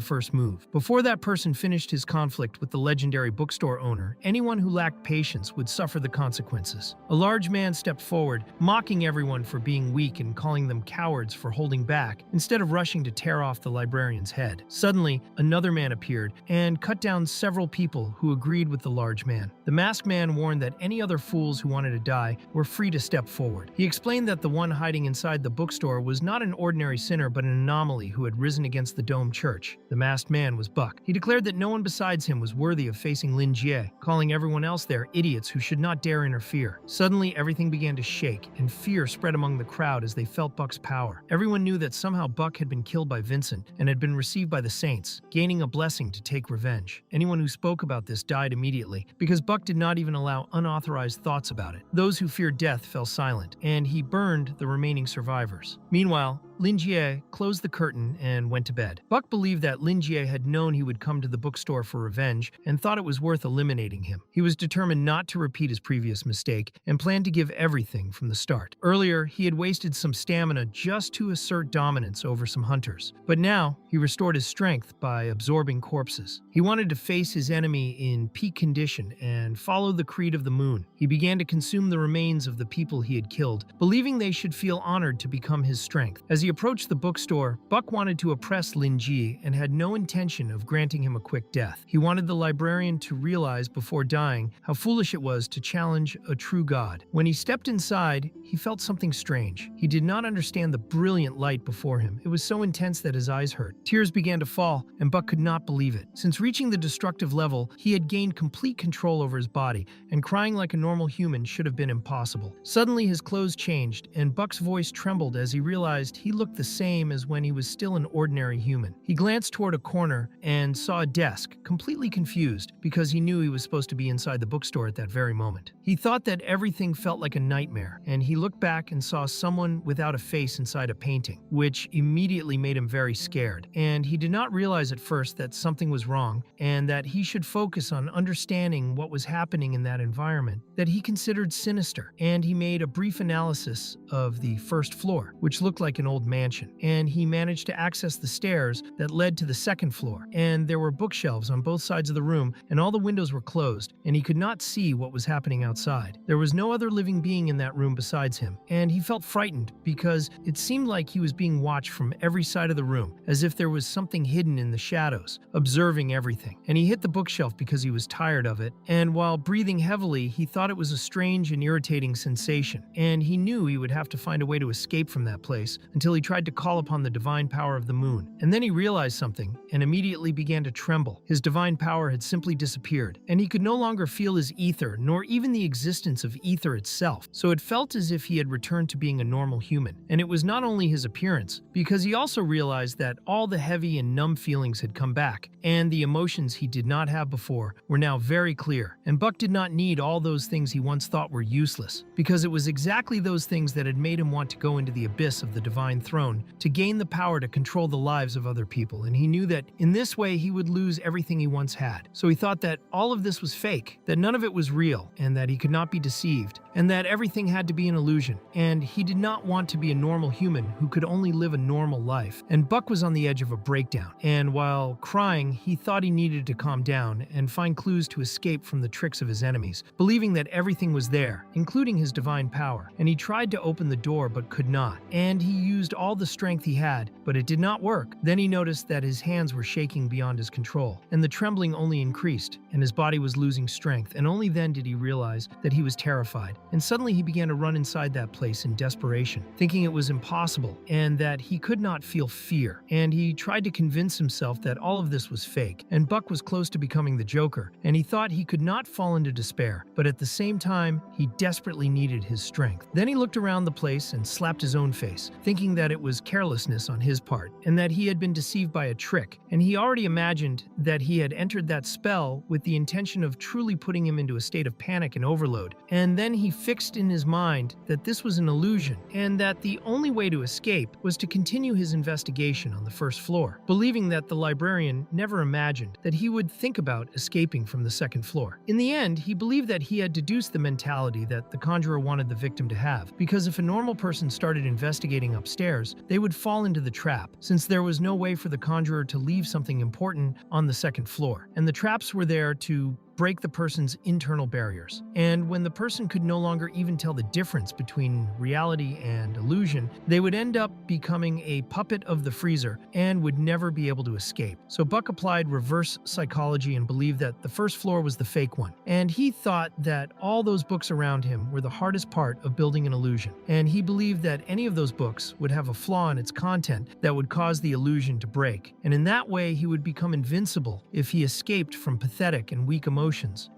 first move. Before that person finished his conflict with the legendary bookstore owner, anyone who lacked patience would suffer the consequences. A large man stepped forward, mocking everyone for being weak and calling them cowards for holding back, instead of rushing to tear off the librarian's head. Suddenly, another man appeared and cut down several people who agreed with the large man. The masked man warned that any other fools who wanted to die were free to step forward. He explained that the one hiding inside the bookstore was not an ordinary sinner but an anomaly who had risen against the Dome Church. The masked man was Buck. He declared that no one besides him was worthy of facing Lin Jie, calling everyone else there idiots who should not dare interfere. Suddenly, everything began to shake, and fear spread among the crowd as they felt Buck's power. Everyone knew that somehow Buck had been killed by Vincent and had been received by the saints, gaining a blessing to take revenge. Anyone who spoke about this died immediately, because Buck did not even allow unauthorized thoughts about it. Those who feared death fell silent, and he burned the remaining survivors. Meanwhile, Lin Jie closed the curtain and went to bed. Buck believed that Lin Jie had known he would come to the bookstore for revenge and thought it was worth eliminating him. He was determined not to repeat his previous mistake and planned to give everything from the start. Earlier, he had wasted some stamina just to assert dominance over some hunters, but now he restored his strength by absorbing corpses. He wanted to face his enemy in peak condition and follow the creed of the moon. He began to consume the remains of the people he had killed, believing they should feel honored to become his strength. As he approached the bookstore, Buck wanted to oppress Lin Ji and had no intention of granting him a quick death. He wanted the librarian to realize before dying how foolish it was to challenge a true god. When he stepped inside, he felt something strange. He did not understand the brilliant light before him. It was so intense that his eyes hurt. Tears began to fall, and Buck could not believe it. Since reaching the destructive level, he had gained complete control over his body, and crying like a normal human should have been impossible. Suddenly, his clothes changed, and Buck's voice trembled as he realized he looked the same as when he was still an ordinary human. He glanced toward a corner and saw a desk, completely confused because he knew he was supposed to be inside the bookstore at that very moment. He thought that everything felt like a nightmare, and he looked back and saw someone without a face inside a painting, which immediately made him very scared. And he did not realize at first that something was wrong and that he should focus on understanding what was happening in that environment that he considered sinister. And he made a brief analysis of the first floor, which looked like an old old mansion, and he managed to access the stairs that led to the second floor. And there were bookshelves on both sides of the room, and all the windows were closed, and he could not see what was happening outside. There was no other living being in that room besides him, and he felt frightened because it seemed like he was being watched from every side of the room, as if there was something hidden in the shadows, observing everything. And he hit the bookshelf because he was tired of it, and while breathing heavily, he thought it was a strange and irritating sensation, and he knew he would have to find a way to escape from that place until he tried to call upon the divine power of the moon. And then he realized something and immediately began to tremble. His divine power had simply disappeared, and he could no longer feel his ether, nor even the existence of ether itself. So it felt as if he had returned to being a normal human. And it was not only his appearance, because he also realized that all the heavy and numb feelings had come back, and the emotions he did not have before were now very clear. And Buck did not need all those things he once thought were useless, because it was exactly those things that had made him want to go into the abyss of the divine throne to gain the power to control the lives of other people. And he knew that in this way he would lose everything he once had. So he thought that all of this was fake, that none of it was real, and that he could not be deceived, and that everything had to be an illusion. And he did not want to be a normal human who could only live a normal life. And Buck was on the edge of a breakdown, and while crying, he thought he needed to calm down and find clues to escape from the tricks of his enemies, believing that everything was there, including his divine power. And he tried to open the door but could not, and he used all the strength he had, but it did not work. Then he noticed that his hands were shaking beyond his control, and the trembling only increased, and his body was losing strength, and only then did he realize that he was terrified. And suddenly he began to run inside that place in desperation, thinking it was impossible and that he could not feel fear. And he tried to convince himself that all of this was fake, and Buck was close to becoming the Joker, and he thought he could not fall into despair, but at the same time, he desperately needed his strength. Then he looked around the place and slapped his own face, thinking that it was carelessness on his part, and that he had been deceived by a trick, and he already imagined that he had entered that spell with the intention of truly putting him into a state of panic and overload. And then he fixed in his mind that this was an illusion, and that the only way to escape was to continue his investigation on the first floor, believing that the librarian never imagined that he would think about escaping from the second floor. In the end, he believed that he had deduced the mentality that the conjurer wanted the victim to have, because if a normal person started investigating upstairs, they would fall into the trap, since there was no way for the conjurer to leave something important on the second floor, and the traps were there to break the person's internal barriers. And when the person could no longer even tell the difference between reality and illusion, they would end up becoming a puppet of the freezer and would never be able to escape. So Buck applied reverse psychology and believed that the first floor was the fake one. And he thought that all those books around him were the hardest part of building an illusion. And he believed that any of those books would have a flaw in its content that would cause the illusion to break. And in that way, he would become invincible if he escaped from pathetic and weak emotions.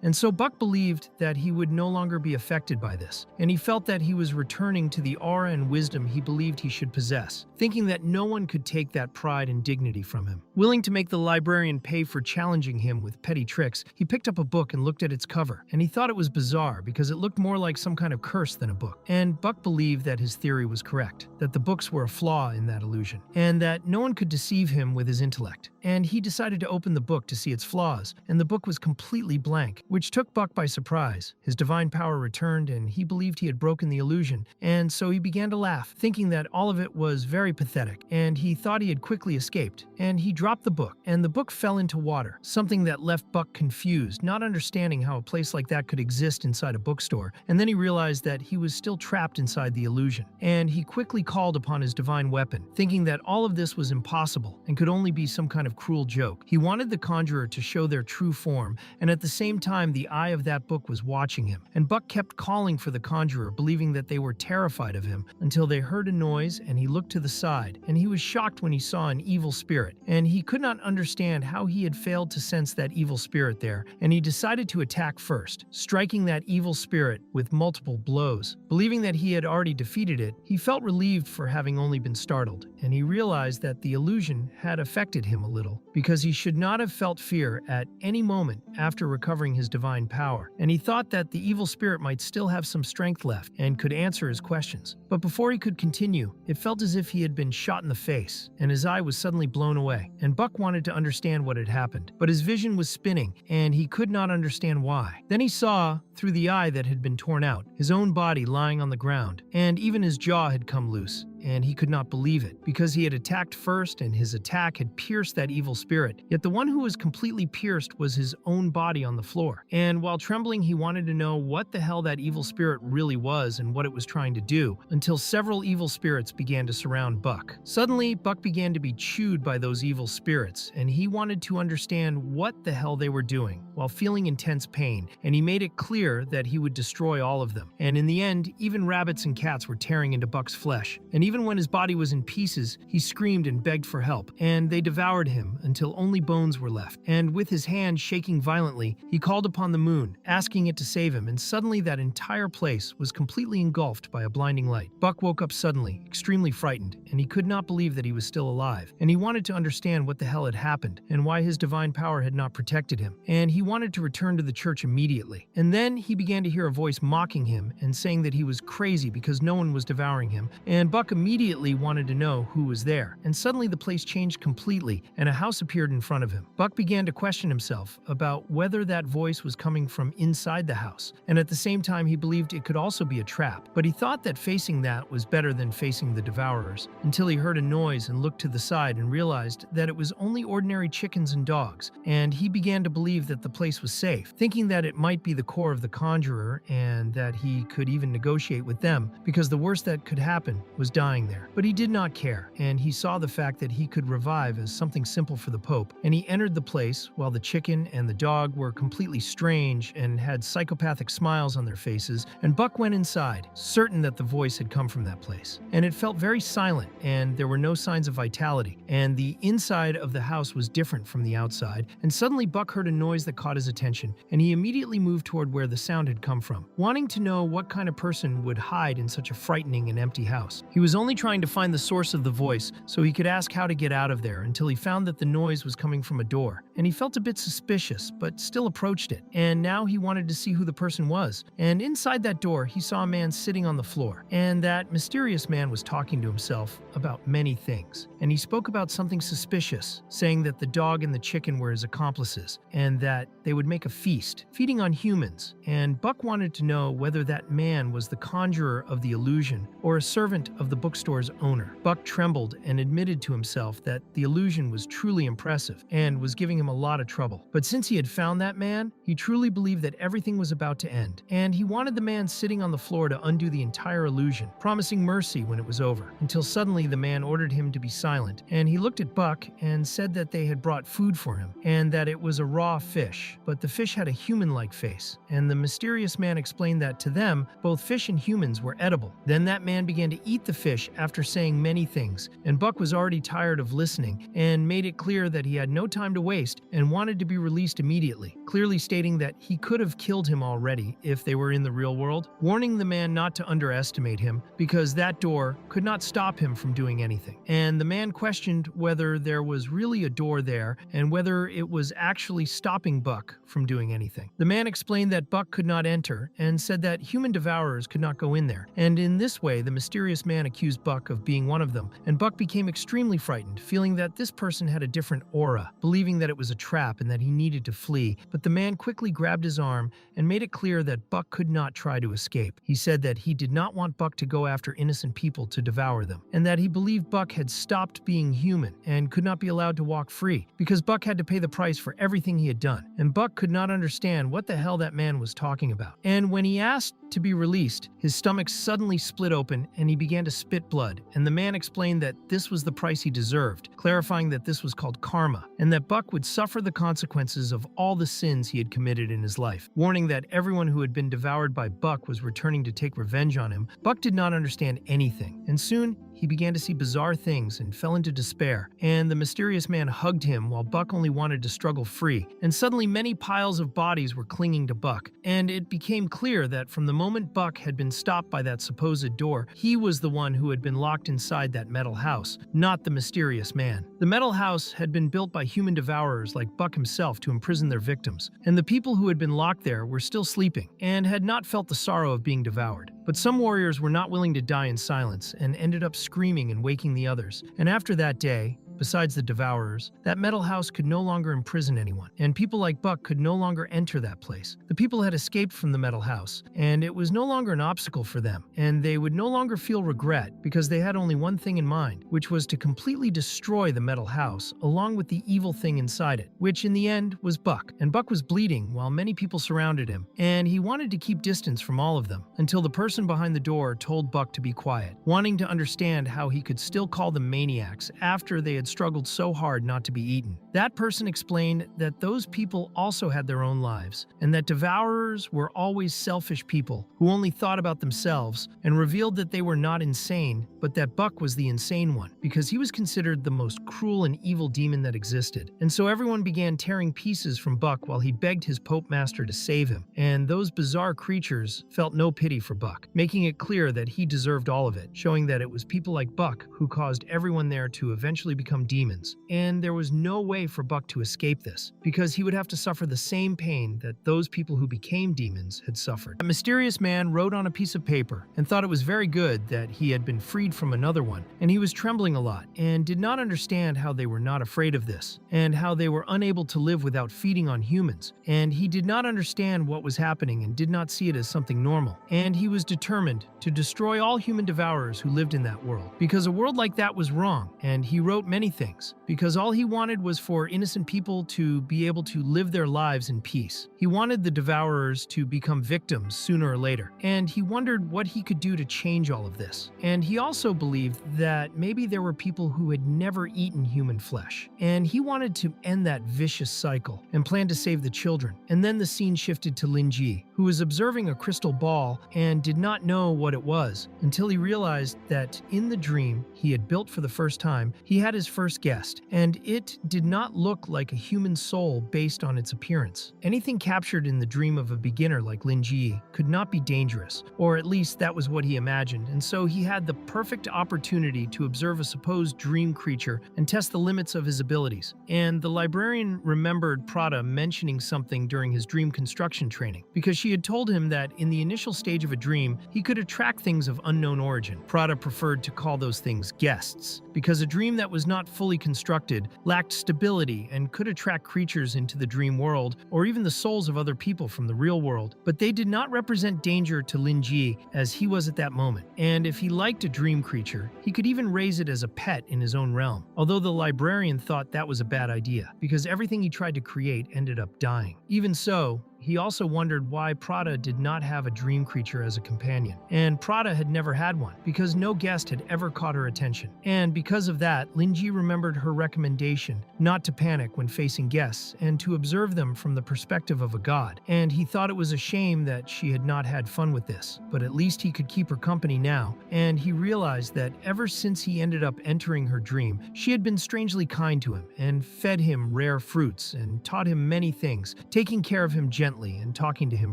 And so Buck believed that he would no longer be affected by this, and he felt that he was returning to the aura and wisdom he believed he should possess, thinking that no one could take that pride and dignity from him. Willing to make the librarian pay for challenging him with petty tricks, he picked up a book and looked at its cover, and he thought it was bizarre because it looked more like some kind of curse than a book. And Buck believed that his theory was correct, that the books were a flaw in that illusion, and that no one could deceive him with his intellect. And he decided to open the book to see its flaws, and the book was completely blank, which took Buck by surprise. His divine power returned, and he believed he had broken the illusion, and so he began to laugh, thinking that all of it was very pathetic, and he thought he had quickly escaped. And he dropped the book, and the book fell into water, something that left Buck confused, not understanding how a place like that could exist inside a bookstore. And then he realized that he was still trapped inside the illusion, and he quickly called upon his divine weapon, thinking that all of this was impossible and could only be some kind of cruel joke. He wanted the conjurer to show their true form, and at the same time, the eye of that book was watching him. And Buck kept calling for the conjurer, believing that they were terrified of him, until they heard a noise, and he looked to the side, and he was shocked when he saw an evil spirit, and he could not understand how he had failed to sense that evil spirit there, and he decided to attack first, striking that evil spirit with multiple blows. Believing that he had already defeated it, he felt relieved for having only been startled, and he realized that the illusion had affected him a little, because he should not have felt fear at any moment after recovering his divine power, and he thought that the evil spirit might still have some strength left and could answer his questions. But before he could continue, it felt as if he had been shot in the face, and his eye was suddenly blown away, and Buck wanted to understand what had happened, but his vision was spinning, and he could not understand why. Then he saw through the eye that had been torn out, his own body lying on the ground, and even his jaw had come loose. And he could not believe it, because he had attacked first and his attack had pierced that evil spirit. Yet the one who was completely pierced was his own body on the floor. And while trembling, he wanted to know what the hell that evil spirit really was and what it was trying to do, until several evil spirits began to surround Buck. Suddenly, Buck began to be chewed by those evil spirits, and he wanted to understand what the hell they were doing, while feeling intense pain, and he made it clear that he would destroy all of them. And in the end, even rabbits and cats were tearing into Buck's flesh. And even when his body was in pieces, he screamed and begged for help, and they devoured him until only bones were left. And with his hand shaking violently, he called upon the moon, asking it to save him, and suddenly that entire place was completely engulfed by a blinding light. Buck woke up suddenly, extremely frightened, and he could not believe that he was still alive. And he wanted to understand what the hell had happened, and why his divine power had not protected him. And he wanted to return to the church immediately. And then he began to hear a voice mocking him and saying that he was crazy because no one was devouring him. And Buck immediately wanted to know who was there. And suddenly the place changed completely, and a house appeared in front of him. Buck began to question himself about whether that voice was coming from inside the house. And at the same time, he believed it could also be a trap. But he thought that facing that was better than facing the devourers, until he heard a noise and looked to the side and realized that it was only ordinary chickens and dogs. And he began to believe that the place was safe, thinking that it might be the core of the conjurer and that he could even negotiate with them, because the worst that could happen was dying there. But he did not care, and he saw the fact that he could revive as something simple for the Pope, and he entered the place while the chicken and the dog were completely strange and had psychopathic smiles on their faces, and Buck went inside, certain that the voice had come from that place. And it felt very silent, and there were no signs of vitality, and the inside of the house was different from the outside, and suddenly Buck heard a noise that caught his attention, and he immediately moved toward where the sound had come from, wanting to know what kind of person would hide in such a frightening and empty house. He was only trying to find the source of the voice so he could ask how to get out of there, until he found that the noise was coming from a door. And he felt a bit suspicious, but still approached it. And now he wanted to see who the person was. And inside that door, he saw a man sitting on the floor. And that mysterious man was talking to himself about many things. And he spoke about something suspicious, saying that the dog and the chicken were his accomplices, and that they would make a feast, feeding on humans. And Buck wanted to know whether that man was the conjurer of the illusion or a servant of the bookstore's owner. Buck trembled and admitted to himself that the illusion was truly impressive and was giving him a lot of trouble. But since he had found that man, he truly believed that everything was about to end. And he wanted the man sitting on the floor to undo the entire illusion, promising mercy when it was over, until suddenly the man ordered him to be silent. And he looked at Buck and said that they had brought food for him, and that it was a raw fish, but the fish had a human-like face. And the mysterious man explained that to them, both fish and humans were edible. Then that man began to eat the fish after saying many things, and Buck was already tired of listening and made it clear that he had no time to waste and wanted to be released immediately, clearly stating that he could have killed him already if they were in the real world, warning the man not to underestimate him because that door could not stop him from doing anything. And the man questioned whether there was really a door there and whether it was actually stopping Buck from doing anything. The man explained that Buck could not enter and said that human devourers could not go in there. And in this way, the mysterious man accused Buck of being one of them, and Buck became extremely frightened, feeling that this person had a different aura, believing that it was a trap and that he needed to flee. But the man quickly grabbed his arm and made it clear that Buck could not try to escape. He said that he did not want Buck to go after innocent people to devour them, and that he believed Buck had stopped being human and could not be allowed to walk free, because Buck had to pay the price for everything he had done. And Buck could not understand what the hell that man was talking about. And when he asked to be released, his stomach suddenly split open and he began to spit blood, and the man explained that this was the price he deserved, clarifying that this was called karma, and that Buck would suffer the consequences of all the sins he had committed in his life, warning that everyone who had been devoured by Buck was returning to take revenge on him. Buck did not understand anything, and soon he began to see bizarre things and fell into despair, and the mysterious man hugged him while Buck only wanted to struggle free. And suddenly many piles of bodies were clinging to Buck, and it became clear that from the moment Buck had been stopped by that supposed door, he was the one who had been locked inside that metal house, not the mysterious man. The metal house had been built by human devourers like Buck himself to imprison their victims, and the people who had been locked there were still sleeping and had not felt the sorrow of being devoured. But some warriors were not willing to die in silence and ended up screaming and waking the others. And after that day, Besides the devourers, that metal house could no longer imprison anyone, and people like Buck could no longer enter that place. The people had escaped from the metal house, and it was no longer an obstacle for them, and they would no longer feel regret because they had only one thing in mind, which was to completely destroy the metal house along with the evil thing inside it, which in the end was Buck. And Buck was bleeding while many people surrounded him, and he wanted to keep distance from all of them until the person behind the door told Buck to be quiet, wanting to understand how he could still call them maniacs after they had struggled so hard not to be eaten. That person explained that those people also had their own lives, and that devourers were always selfish people who only thought about themselves, and revealed that they were not insane, but that Buck was the insane one, because he was considered the most cruel and evil demon that existed. And so everyone began tearing pieces from Buck while he begged his Pope Master to save him, and those bizarre creatures felt no pity for Buck, making it clear that he deserved all of it, showing that it was people like Buck who caused everyone there to eventually become demons. And there was no way for Buck to escape this, because he would have to suffer the same pain that those people who became demons had suffered. A mysterious man wrote on a piece of paper and thought it was very good that he had been freed from another one, and he was trembling a lot and did not understand how they were not afraid of this, and how they were unable to live without feeding on humans, and he did not understand what was happening and did not see it as something normal, and he was determined to destroy all human devourers who lived in that world, because a world like that was wrong. And he wrote many things, because all he wanted was for innocent people to be able to live their lives in peace. He wanted the devourers to become victims sooner or later, and he wondered what he could do to change all of this. And he also believed that maybe there were people who had never eaten human flesh, and he wanted to end that vicious cycle and planned to save the children. And then the scene shifted to Lin Ji, who was observing a crystal ball and did not know what it was until he realized that in the dream he had built for the first time, he had his first guest, and it did not look like a human soul based on its appearance. Anything captured in the dream of a beginner like Lin Ji could not be dangerous, or at least that was what he imagined, and so he had the perfect opportunity to observe a supposed dream creature and test the limits of his abilities. And the librarian remembered Prada mentioning something during his dream construction training, because she had told him that in the initial stage of a dream, he could attract things of unknown origin. Prada preferred to call those things guests, because a dream that was not fully constructed lacked stability and could attract creatures into the dream world, or even the souls of other people from the real world. But they did not represent danger to Lin Ji as he was at that moment. And if he liked a dream creature, he could even raise it as a pet in his own realm. Although the librarian thought that was a bad idea, because everything he tried to create ended up dying. Even so, he also wondered why Prada did not have a dream creature as a companion. And Prada had never had one, because no guest had ever caught her attention. And because of that, Lin Ji remembered her recommendation not to panic when facing guests and to observe them from the perspective of a god. And he thought it was a shame that she had not had fun with this, but at least he could keep her company now. And he realized that ever since he ended up entering her dream, she had been strangely kind to him and fed him rare fruits and taught him many things, taking care of him gently and talking to him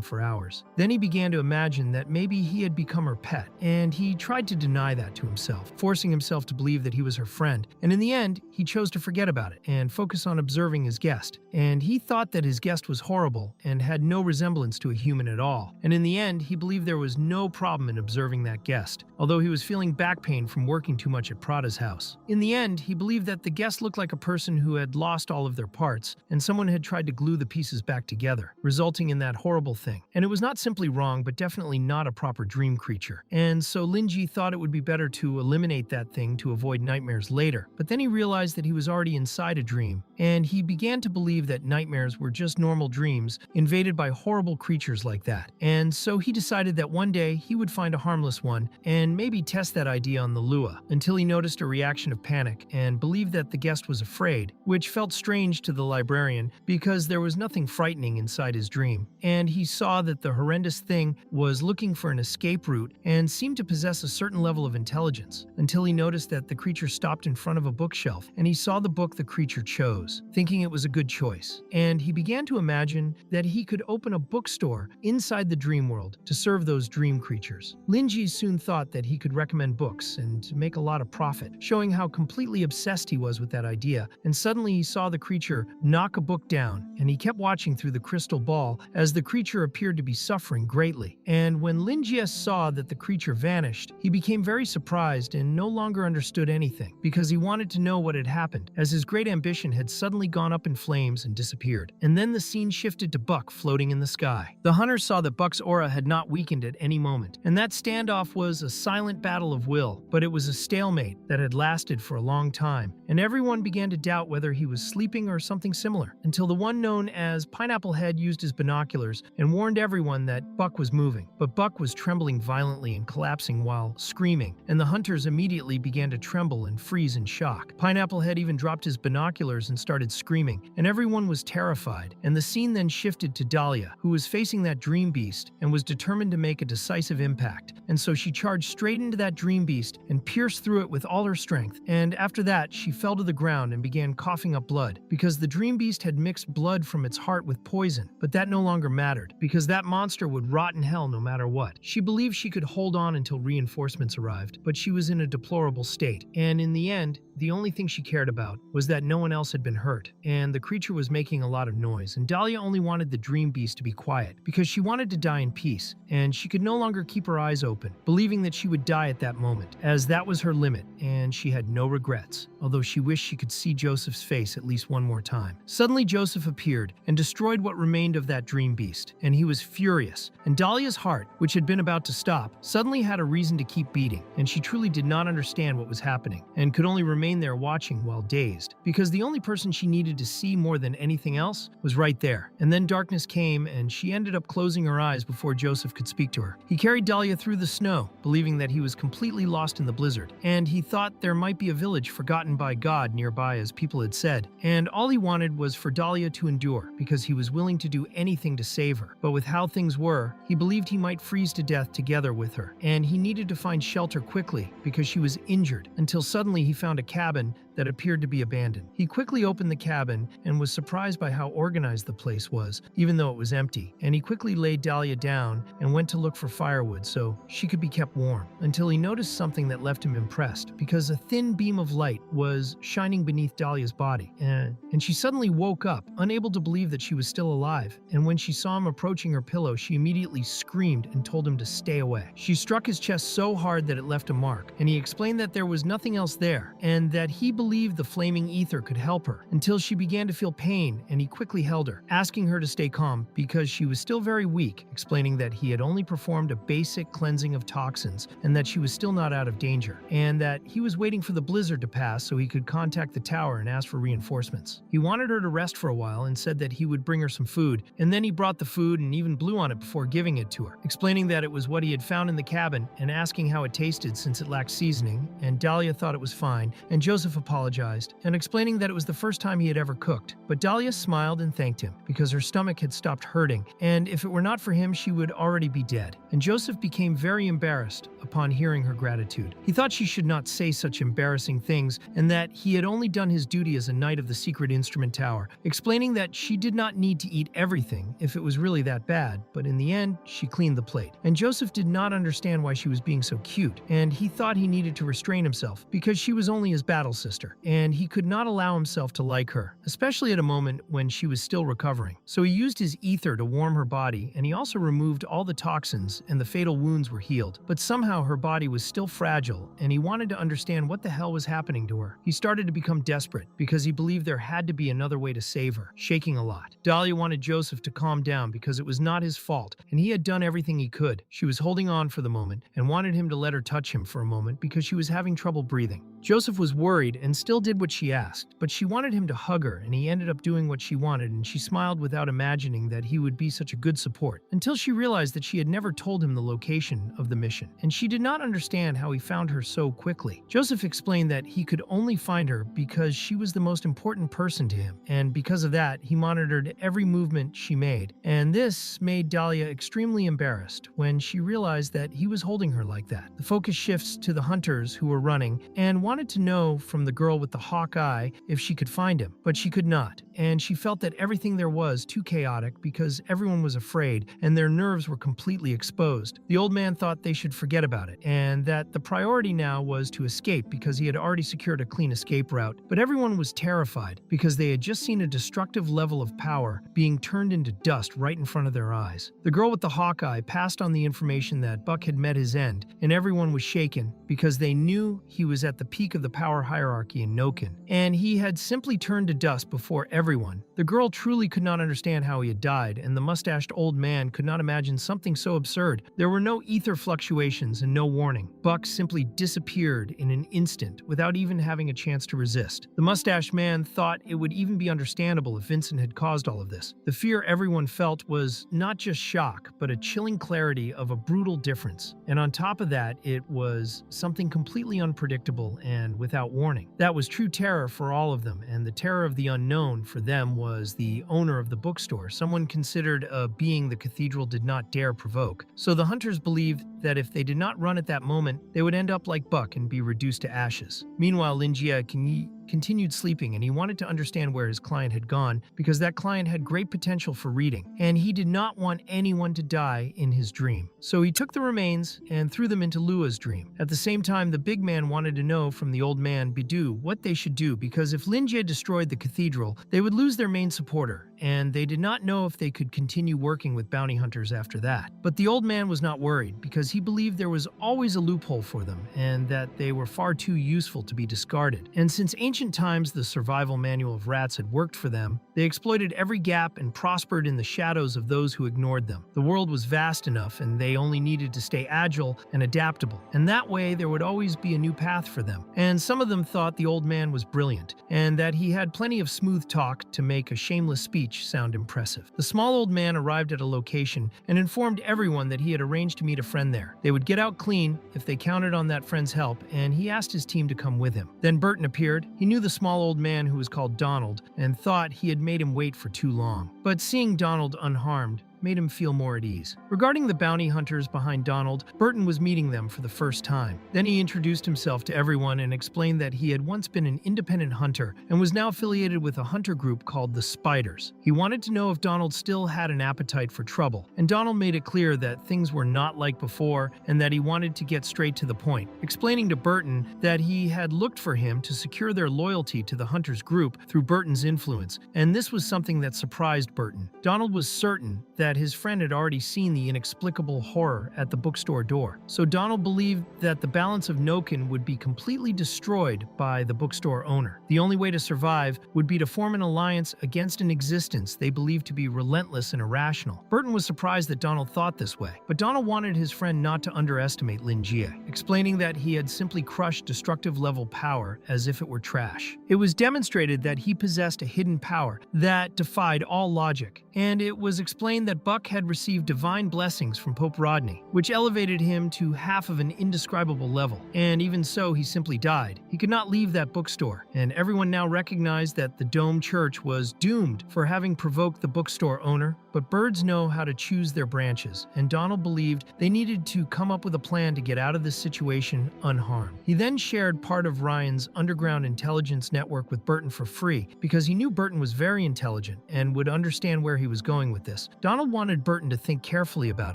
for hours. Then he began to imagine that maybe he had become her pet, and he tried to deny that to himself, forcing himself to believe that he was her friend. And in the end, he chose to forget about it and focus on observing his guest. And he thought that his guest was horrible and had no resemblance to a human at all. And in the end, he believed there was no problem in observing that guest, although he was feeling back pain from working too much at Prada's house. In the end, he believed that the guest looked like a person who had lost all of their parts, and someone had tried to glue the pieces back together, resulting in that horrible thing. And it was not simply wrong, but definitely not a proper dream creature. And so Lin Ji thought it would be better to eliminate that thing to avoid nightmares later. But then he realized that he was already inside a dream, and he began to believe that nightmares were just normal dreams invaded by horrible creatures like that. And so he decided that one day he would find a harmless one and maybe test that idea on the Lua, until he noticed a reaction of panic and believed that the guest was afraid, which felt strange to the librarian because there was nothing frightening inside his dream. And he saw that the horrendous thing was looking for an escape route and seemed to possess a certain level of intelligence, until he noticed that the creature stopped in front of a bookshelf, and he saw the book the creature chose, thinking it was a good choice. And he began to imagine that he could open a bookstore inside the dream world to serve those dream creatures. Lin Ji soon thought that he could recommend books and make a lot of profit, showing how completely obsessed he was with that idea. And suddenly he saw the creature knock a book down, and he kept watching through the crystal ball fall, as the creature appeared to be suffering greatly. And when Linjies saw that the creature vanished, he became very surprised and no longer understood anything, because he wanted to know what had happened, as his great ambition had suddenly gone up in flames and disappeared. And then the scene shifted to Buck floating in the sky. The hunter saw that Buck's aura had not weakened at any moment, and that standoff was a silent battle of will, but it was a stalemate that had lasted for a long time, and everyone began to doubt whether he was sleeping or something similar, until the one known as Pineapple Head used his binoculars and warned everyone that Buck was moving. But Buck was trembling violently and collapsing while screaming, and the hunters immediately began to tremble and freeze in shock. Pineapple Head even dropped his binoculars and started screaming, and everyone was terrified. And the scene then shifted to Dahlia, who was facing that dream beast and was determined to make a decisive impact. And so she charged straight into that dream beast and pierced through it with all her strength. And after that, she fell to the ground and began coughing up blood, because the dream beast had mixed blood from its heart with poison. But that no longer mattered, because that monster would rot in hell no matter what. She believed she could hold on until reinforcements arrived, but she was in a deplorable state. And in the end, the only thing she cared about was that no one else had been hurt, and the creature was making a lot of noise, and Dahlia only wanted the dream beast to be quiet, because she wanted to die in peace, and she could no longer keep her eyes open, believing that she would die at that moment, as that was her limit, and she had no regrets, although she wished she could see Joseph's face at least one more time. Suddenly Joseph appeared and destroyed what remained of that dream beast, and he was furious, and Dahlia's heart, which had been about to stop, suddenly had a reason to keep beating, and she truly did not understand what was happening, and could only remain there watching while dazed, because the only person she needed to see more than anything else was right there. And then darkness came, and she ended up closing her eyes before Joseph could speak to her. He carried Dahlia through the snow, believing that he was completely lost in the blizzard, and he thought there might be a village forgotten by God nearby, as people had said, and all he wanted was for Dahlia to endure, because he was willing to do anything to save her. But with how things were, he believed he might freeze to death together with her, and he needed to find shelter quickly, because she was injured, until suddenly he found a cabin that appeared to be abandoned. He quickly opened the cabin and was surprised by how organized the place was, even though it was empty, and he quickly laid Dahlia down and went to look for firewood so she could be kept warm, until he noticed something that left him impressed, because a thin beam of light was shining beneath Dahlia's body, and she suddenly woke up, unable to believe that she was still alive, and when she saw him approaching her pillow, she immediately screamed and told him to stay away. She struck his chest so hard that it left a mark, and he explained that there was nothing else there, and that he believed the flaming ether could help her, until she began to feel pain, and he quickly held her, asking her to stay calm because she was still very weak, explaining that he had only performed a basic cleansing of toxins and that she was still not out of danger, and that he was waiting for the blizzard to pass so he could contact the tower and ask for reinforcements. He wanted her to rest for a while and said that he would bring her some food, and then he brought the food and even blew on it before giving it to her, explaining that it was what he had found in the cabin and asking how it tasted since it lacked seasoning, and Dahlia thought it was fine, and Joseph apologized, and explaining that it was the first time he had ever cooked. But Dahlia smiled and thanked him, because her stomach had stopped hurting, and if it were not for him, she would already be dead. And Joseph became very embarrassed upon hearing her gratitude. He thought she should not say such embarrassing things, and that he had only done his duty as a knight of the secret instrument tower, explaining that she did not need to eat everything if it was really that bad, but in the end, she cleaned the plate. And Joseph did not understand why she was being so cute, and he thought he needed to restrain himself, because she was only his battle sister, and he could not allow himself to like her, especially at a moment when she was still recovering. So he used his ether to warm her body, and he also removed all the toxins, and the fatal wounds were healed. But somehow her body was still fragile, and he wanted to understand what the hell was happening to her. He started to become desperate, because he believed there had to be another way to save her, shaking a lot. Dahlia wanted Joseph to calm down because it was not his fault, and he had done everything he could. She was holding on for the moment, and wanted him to let her touch him for a moment because she was having trouble breathing. Joseph was worried and still did what she asked, but she wanted him to hug her, and he ended up doing what she wanted, and she smiled without imagining that he would be such a good support, until she realized that she had never told him the location of the mission, and she did not understand how he found her so quickly. Joseph explained that he could only find her because she was the most important person to him, and because of that, he monitored every movement she made, and this made Dahlia extremely embarrassed when she realized that he was holding her like that. The focus shifts to the hunters who were running and wanted wanted to know from the girl with the hawk eye if she could find him, but she could not. And she felt that everything there was too chaotic because everyone was afraid and their nerves were completely exposed. The old man thought they should forget about it and that the priority now was to escape because he had already secured a clean escape route. But everyone was terrified because they had just seen a destructive level of power being turned into dust right in front of their eyes. The girl with the hawk eye passed on the information that Buck had met his end, and everyone was shaken because they knew he was at the peak of the power hierarchy in Noken, and he had simply turned to dust before everyone. The girl truly could not understand how he had died, and the mustached old man could not imagine something so absurd. There were no ether fluctuations and no warning. Buck simply disappeared in an instant without even having a chance to resist. The mustached man thought it would even be understandable if Vincent had caused all of this. The fear everyone felt was not just shock, but a chilling clarity of a brutal difference. And on top of that, it was something completely unpredictable and without warning. That was true terror for all of them, and the terror of the unknown for them was the owner of the bookstore, someone considered a being the cathedral did not dare provoke. So the hunters believed that if they did not run at that moment, they would end up like Buck and be reduced to ashes. Meanwhile, Linjie continued sleeping, and he wanted to understand where his client had gone because that client had great potential for reading, and he did not want anyone to die in his dream. So he took the remains and threw them into Lua's dream. At the same time, the big man wanted to know from the old man Bidu what they should do because if Linjie destroyed the cathedral, they would lose their main supporter, and they did not know if they could continue working with bounty hunters after that. But the old man was not worried because he believed there was always a loophole for them and that they were far too useful to be discarded. And since ancient times the survival manual of rats had worked for them, they exploited every gap and prospered in the shadows of those who ignored them. The world was vast enough and they only needed to stay agile and adaptable, and that way there would always be a new path for them. And some of them thought the old man was brilliant and that he had plenty of smooth talk to make a shameless speech sound impressive. The small old man arrived at a location and informed everyone that he had arranged to meet a friend there. They would get out clean if they counted on that friend's help, and he asked his team to come with him. Then Burton appeared. He knew the small old man who was called Donald and thought he had made him wait for too long. But seeing Donald unharmed made him feel more at ease. Regarding the bounty hunters behind Donald, Burton was meeting them for the first time. Then he introduced himself to everyone and explained that he had once been an independent hunter and was now affiliated with a hunter group called the Spiders. He wanted to know if Donald still had an appetite for trouble, and Donald made it clear that things were not like before and that he wanted to get straight to the point, explaining to Burton that he had looked for him to secure their loyalty to the hunters group through Burton's influence, and this was something that surprised Burton. Donald was certain that his friend had already seen the inexplicable horror at the bookstore door. So Donald believed that the balance of Noken would be completely destroyed by the bookstore owner. The only way to survive would be to form an alliance against an existence they believed to be relentless and irrational. Burton was surprised that Donald thought this way, but Donald wanted his friend not to underestimate Linjie, explaining that he had simply crushed destructive level power as if it were trash. It was demonstrated that he possessed a hidden power that defied all logic, and it was explained that Buck had received divine blessings from Pope Rodney, which elevated him to half of an indescribable level, and even so he simply died. He could not leave that bookstore, and everyone now recognized that the Dome Church was doomed for having provoked the bookstore owner, but birds know how to choose their branches, and Donald believed they needed to come up with a plan to get out of this situation unharmed. He then shared part of Ryan's underground intelligence network with Burton for free because he knew Burton was very intelligent and would understand where he was going with this. Donald wanted Burton to think carefully about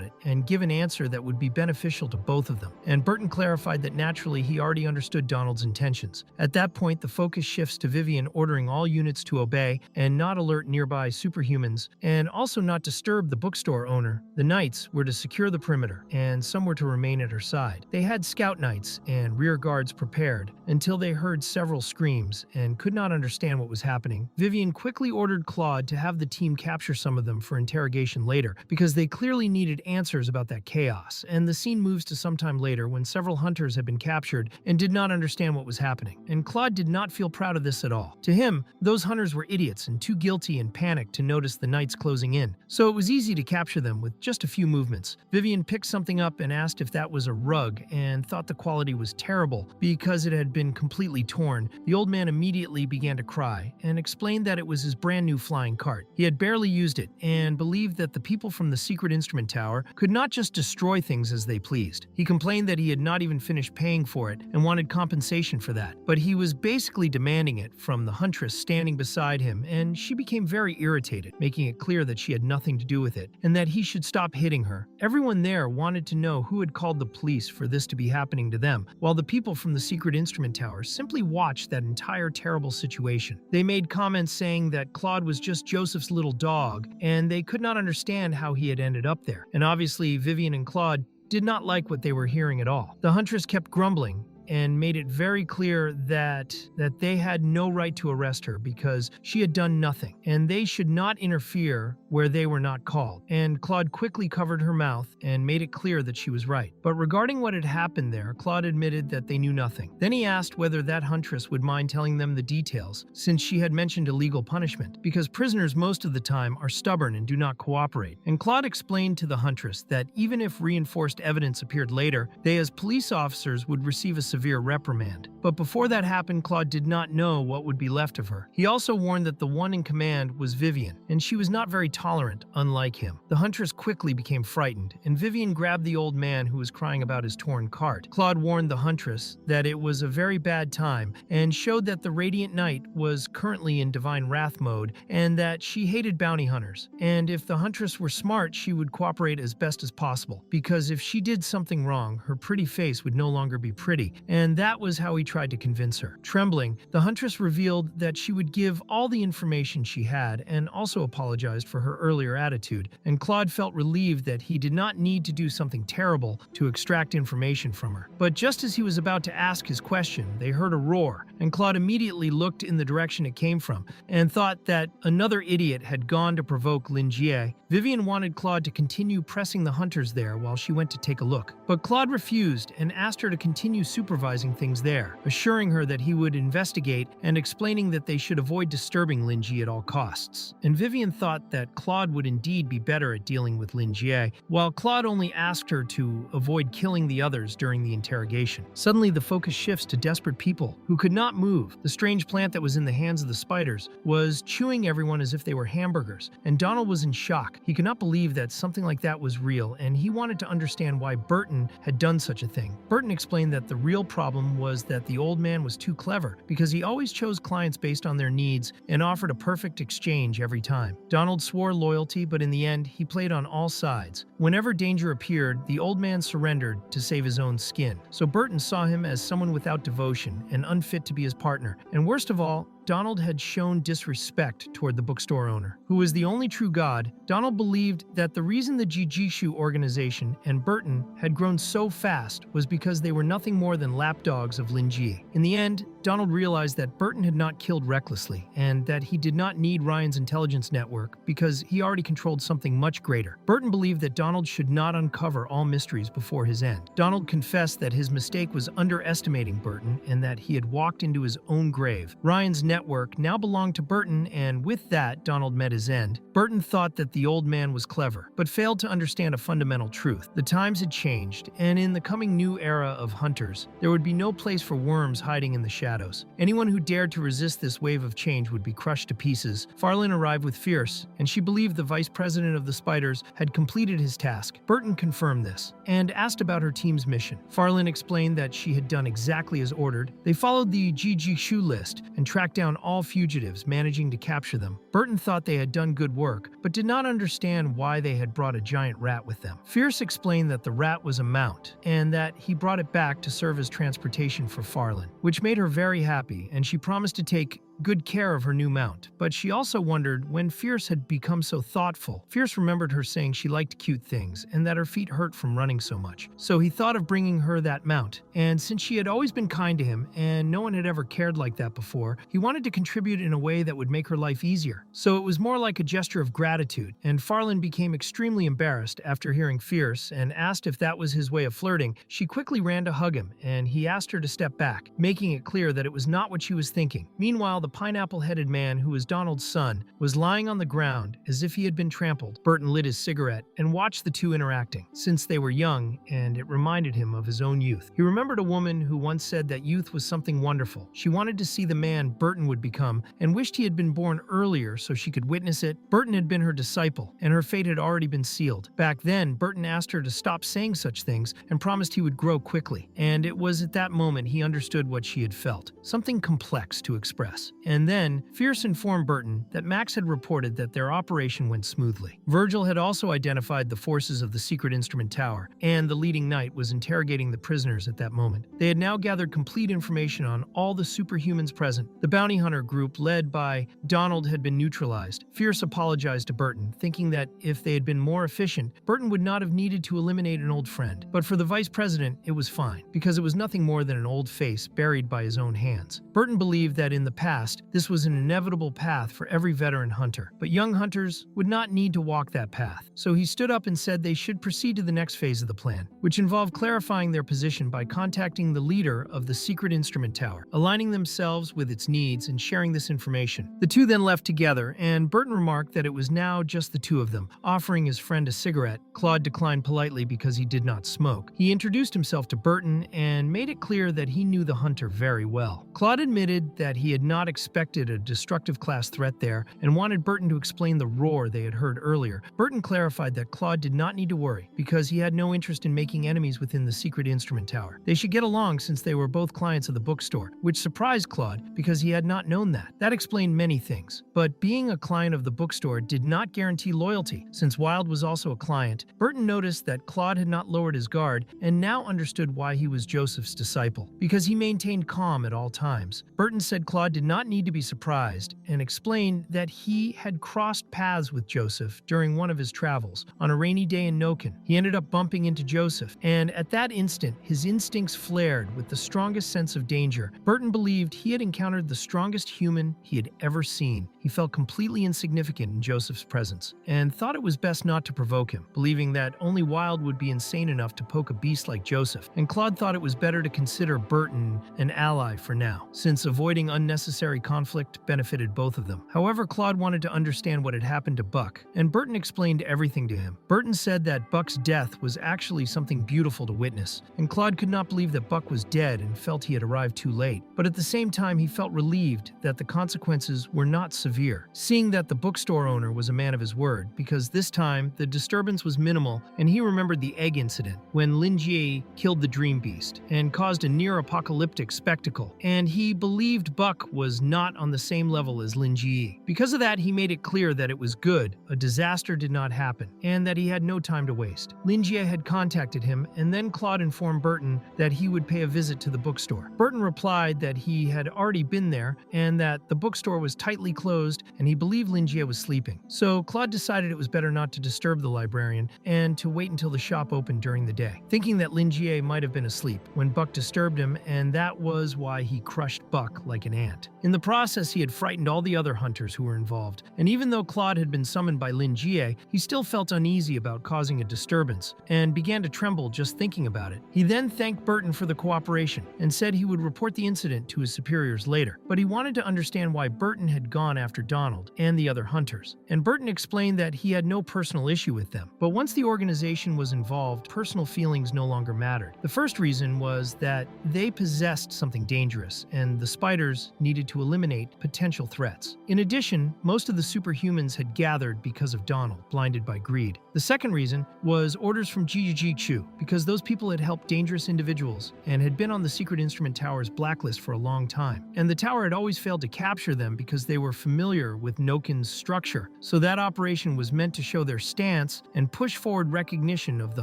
it and give an answer that would be beneficial to both of them, and Burton clarified that naturally he already understood Donald's intentions. At that point, the focus shifts to Vivian ordering all units to obey and not alert nearby superhumans, and also not disturb the bookstore owner. The knights were to secure the perimeter, and some were to remain at her side. They had scout knights and rear guards prepared until they heard several screams and could not understand what was happening. Vivian quickly ordered Claude to have the team capture some of them for interrogation later, because they clearly needed answers about that chaos, and the scene moves to sometime later when several hunters had been captured and did not understand what was happening, and Claude did not feel proud of this at all. To him, those hunters were idiots and too guilty and panicked to notice the knights closing in, so it was easy to capture them with just a few movements. Vivian picked something up and asked if that was a rug and thought the quality was terrible because it had been completely torn. The old man immediately began to cry and explained that it was his brand new flying cart. He had barely used it and believed that that the people from the secret instrument tower could not just destroy things as they pleased. He complained that he had not even finished paying for it and wanted compensation for that, but he was basically demanding it from the huntress standing beside him, and she became very irritated, making it clear that she had nothing to do with it and that he should stop hitting her. Everyone there wanted to know who had called the police for this to be happening to them, while the people from the secret instrument tower simply watched that entire terrible situation. They made comments saying that Claude was just Joseph's little dog, and they could not understand how he had ended up there. And obviously, Vivian and Claude did not like what they were hearing at all. The huntress kept grumbling and made it very clear that they had no right to arrest her because she had done nothing, and they should not interfere where they were not called. And Claude quickly covered her mouth and made it clear that she was right. But regarding what had happened there, Claude admitted that they knew nothing. Then he asked whether that huntress would mind telling them the details, since she had mentioned illegal punishment, because prisoners most of the time are stubborn and do not cooperate. And Claude explained to the huntress that even if reinforced evidence appeared later, they as police officers would receive a severe reprimand. But before that happened, Claude did not know what would be left of her. He also warned that the one in command was Vivian, and she was not very tolerant, unlike him. The huntress quickly became frightened, and Vivian grabbed the old man who was crying about his torn cart. Claude warned the huntress that it was a very bad time, and showed that the Radiant Knight was currently in divine wrath mode, and that she hated bounty hunters. And if the huntress were smart, she would cooperate as best as possible, because if she did something wrong, her pretty face would no longer be pretty, and that was how he tried to convince her. Trembling, the huntress revealed that she would give all the information she had, and also apologized for her earlier attitude, and Claude felt relieved that he did not need to do something terrible to extract information from her. But just as he was about to ask his question, they heard a roar, and Claude immediately looked in the direction it came from, and thought that another idiot had gone to provoke Linjie. Vivian wanted Claude to continue pressing the hunters there while she went to take a look, but Claude refused and asked her to continue supervising things there, assuring her that he would investigate and explaining that they should avoid disturbing Linjie at all costs. And Vivian thought that Claude would indeed be better at dealing with Linjie, while Claude only asked her to avoid killing the others during the interrogation. Suddenly, the focus shifts to desperate people who could not move. The strange plant that was in the hands of the spiders was chewing everyone as if they were hamburgers, and Donald was in shock. He could not believe that something like that was real, and he wanted to understand why Burton had done such a thing. Burton explained that the real problem was that the old man was too clever, because he always chose clients based on their needs and offered a perfect exchange every time. Donald swore loyalty, but in the end, he played on all sides. Whenever danger appeared, the old man surrendered to save his own skin. So Burton saw him as someone without devotion and unfit to be his partner. And worst of all, Donald had shown disrespect toward the bookstore owner, who was the only true god. Donald believed that the reason the Jijishu organization and Burton had grown so fast was because they were nothing more than lapdogs of Linji. In the end, Donald realized that Burton had not killed recklessly, and that he did not need Ryan's intelligence network because he already controlled something much greater. Burton believed that Donald should not uncover all mysteries before his end. Donald confessed that his mistake was underestimating Burton and that he had walked into his own grave. Ryan's network now belonged to Burton, and with that, Donald met his end. Burton thought that the old man was clever, but failed to understand a fundamental truth. The times had changed, and in the coming new era of hunters, there would be no place for worms hiding in the shadows. Anyone who dared to resist this wave of change would be crushed to pieces. Farlin arrived with Fierce, and she believed the vice president of the Spiders had completed his task. Burton confirmed this, and asked about her team's mission. Farlin explained that she had done exactly as ordered. They followed the Jijishu list and tracked down all fugitives, managing to capture them. Burton thought they had done good work, but did not understand why they had brought a giant rat with them. Fierce explained that the rat was a mount, and that he brought it back to serve as transportation for Farlin, which made her very happy, and she promised to take good care of her new mount. But she also wondered when Fierce had become so thoughtful. Fierce remembered her saying she liked cute things and that her feet hurt from running so much. So he thought of bringing her that mount. And since she had always been kind to him and no one had ever cared like that before, he wanted to contribute in a way that would make her life easier. So it was more like a gesture of gratitude, and Farlin became extremely embarrassed after hearing Fierce and asked if that was his way of flirting. She quickly ran to hug him, and he asked her to step back, making it clear that it was not what she was thinking. Meanwhile, the pineapple-headed man who was Donald's son, was lying on the ground as if he had been trampled. Burton lit his cigarette and watched the two interacting, since they were young and it reminded him of his own youth. He remembered a woman who once said that youth was something wonderful. She wanted to see the man Burton would become and wished he had been born earlier so she could witness it. Burton had been her disciple, and her fate had already been sealed. Back then, Burton asked her to stop saying such things and promised he would grow quickly. And it was at that moment he understood what she had felt, something complex to express. And then, Fierce informed Burton that Max had reported that their operation went smoothly. Virgil had also identified the forces of the secret instrument tower, and the leading knight was interrogating the prisoners at that moment. They had now gathered complete information on all the superhumans present. The bounty hunter group, led by Donald, had been neutralized. Fierce apologized to Burton, thinking that if they had been more efficient, Burton would not have needed to eliminate an old friend. But for the vice president, it was fine, because it was nothing more than an old face buried by his own hands. Burton believed that in the past, this was an inevitable path for every veteran hunter, but young hunters would not need to walk that path. So he stood up and said they should proceed to the next phase of the plan, which involved clarifying their position by contacting the leader of the secret instrument tower, aligning themselves with its needs and sharing this information. The two then left together, and Burton remarked that it was now just the two of them, offering his friend a cigarette. Claude declined politely because he did not smoke. He introduced himself to Burton and made it clear that he knew the hunter very well. Claude admitted that he had not expected a destructive class threat there and wanted Burton to explain the roar they had heard earlier. Burton clarified that Claude did not need to worry because he had no interest in making enemies within the secret instrument tower. They should get along since they were both clients of the bookstore, which surprised Claude because he had not known that. That explained many things, but being a client of the bookstore did not guarantee loyalty. Since Wilde was also a client, Burton noticed that Claude had not lowered his guard and now understood why he was Joseph's disciple, because he maintained calm at all times. Burton said Claude did not need to be surprised and explained that he had crossed paths with Joseph during one of his travels. On a rainy day in Noken, he ended up bumping into Joseph, and at that instant, his instincts flared with the strongest sense of danger. Burton believed he had encountered the strongest human he had ever seen. He felt completely insignificant in Joseph's presence, and thought it was best not to provoke him, believing that only Wilde would be insane enough to poke a beast like Joseph, and Claude thought it was better to consider Burton an ally for now, since avoiding unnecessary conflict benefited both of them. However, Claude wanted to understand what had happened to Buck, and Burton explained everything to him. Burton said that Buck's death was actually something beautiful to witness, and Claude could not believe that Buck was dead and felt he had arrived too late. But at the same time, he felt relieved that the consequences were not severe, seeing that the bookstore owner was a man of his word, because this time the disturbance was minimal, and he remembered the egg incident when Lin Jie killed the dream beast and caused a near-apocalyptic spectacle, and he believed Buck was not on the same level as Lin Jie. Because of that, he made it clear that it was good, a disaster did not happen, and that he had no time to waste. Lin Jie had contacted him, and then Claude informed Burton that he would pay a visit to the bookstore. Burton replied that he had already been there, and that the bookstore was tightly closed, and he believed Lin Jie was sleeping. So Claude decided it was better not to disturb the librarian, and to wait until the shop opened during the day, thinking that Lin Jie might have been asleep when Buck disturbed him, and that was why he crushed Buck like an ant. In the process, he had frightened all the other hunters who were involved, and even though Claude had been summoned by Lin Jie, he still felt uneasy about causing a disturbance, and began to tremble just thinking about it. He then thanked Burton for the cooperation, and said he would report the incident to his superiors later, but he wanted to understand why Burton had gone after Donald and the other hunters, and Burton explained that he had no personal issue with them. But once the organization was involved, personal feelings no longer mattered. The first reason was that they possessed something dangerous, and the spiders needed to eliminate potential threats. In addition, most of the superhumans had gathered because of Donald, blinded by greed. The second reason was orders from Chu, because those people had helped dangerous individuals and had been on the secret instrument tower's blacklist for a long time, and the tower had always failed to capture them because they were familiar with Noken's structure. So that operation was meant to show their stance and push forward recognition of the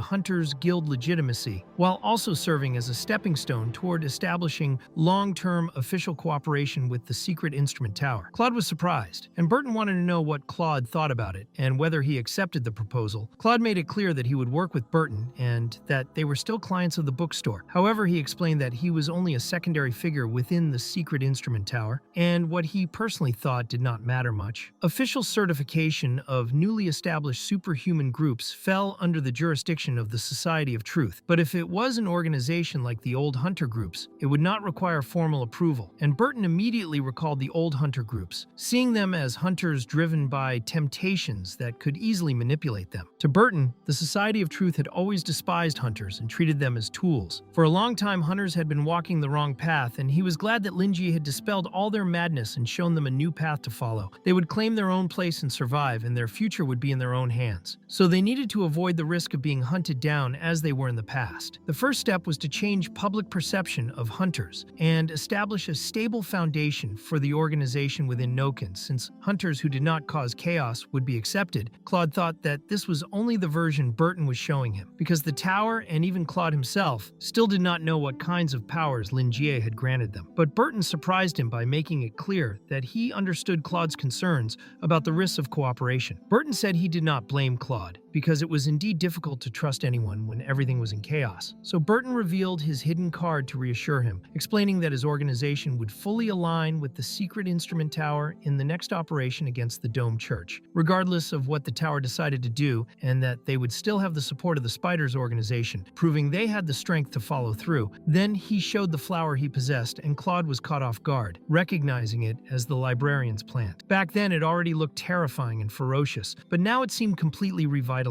Hunters Guild legitimacy, while also serving as a stepping stone toward establishing long-term official cooperation with the secret instrument tower. Claude was surprised, and Burton wanted to know what Claude thought about it and whether he accepted the proposal. Claude made it clear that he would work with Burton and that they were still clients of the bookstore. However, he explained that he was only a secondary figure within the secret instrument tower, and what he personally thought did not matter much. Official certification of newly established superhuman groups fell under the jurisdiction of the Society of Truth, but if it was an organization like the old hunter groups, it would not require formal approval, and Burton immediately immediately recalled the old hunter groups, seeing them as hunters driven by temptations that could easily manipulate them. To Burton, the Society of Truth had always despised hunters and treated them as tools. For a long time, hunters had been walking the wrong path, and he was glad that Linji had dispelled all their madness and shown them a new path to follow. They would claim their own place and survive, and their future would be in their own hands. So they needed to avoid the risk of being hunted down as they were in the past. The first step was to change public perception of hunters and establish a stable foundation for the organization within Noken. Since hunters who did not cause chaos would be accepted, Claude thought that this was only the version Burton was showing him, because the Tower and even Claude himself still did not know what kinds of powers Lin Jie had granted them. But Burton surprised him by making it clear that he understood Claude's concerns about the risks of cooperation. Burton said he did not blame Claude, because it was indeed difficult to trust anyone when everything was in chaos. So Burton revealed his hidden card to reassure him, explaining that his organization would fully align with the secret instrument tower in the next operation against the Dome Church, regardless of what the tower decided to do, and that they would still have the support of the Spiders organization, proving they had the strength to follow through. Then he showed the flower he possessed, and Claude was caught off guard, recognizing it as the librarian's plant. Back then, it already looked terrifying and ferocious, but now it seemed completely revitalized.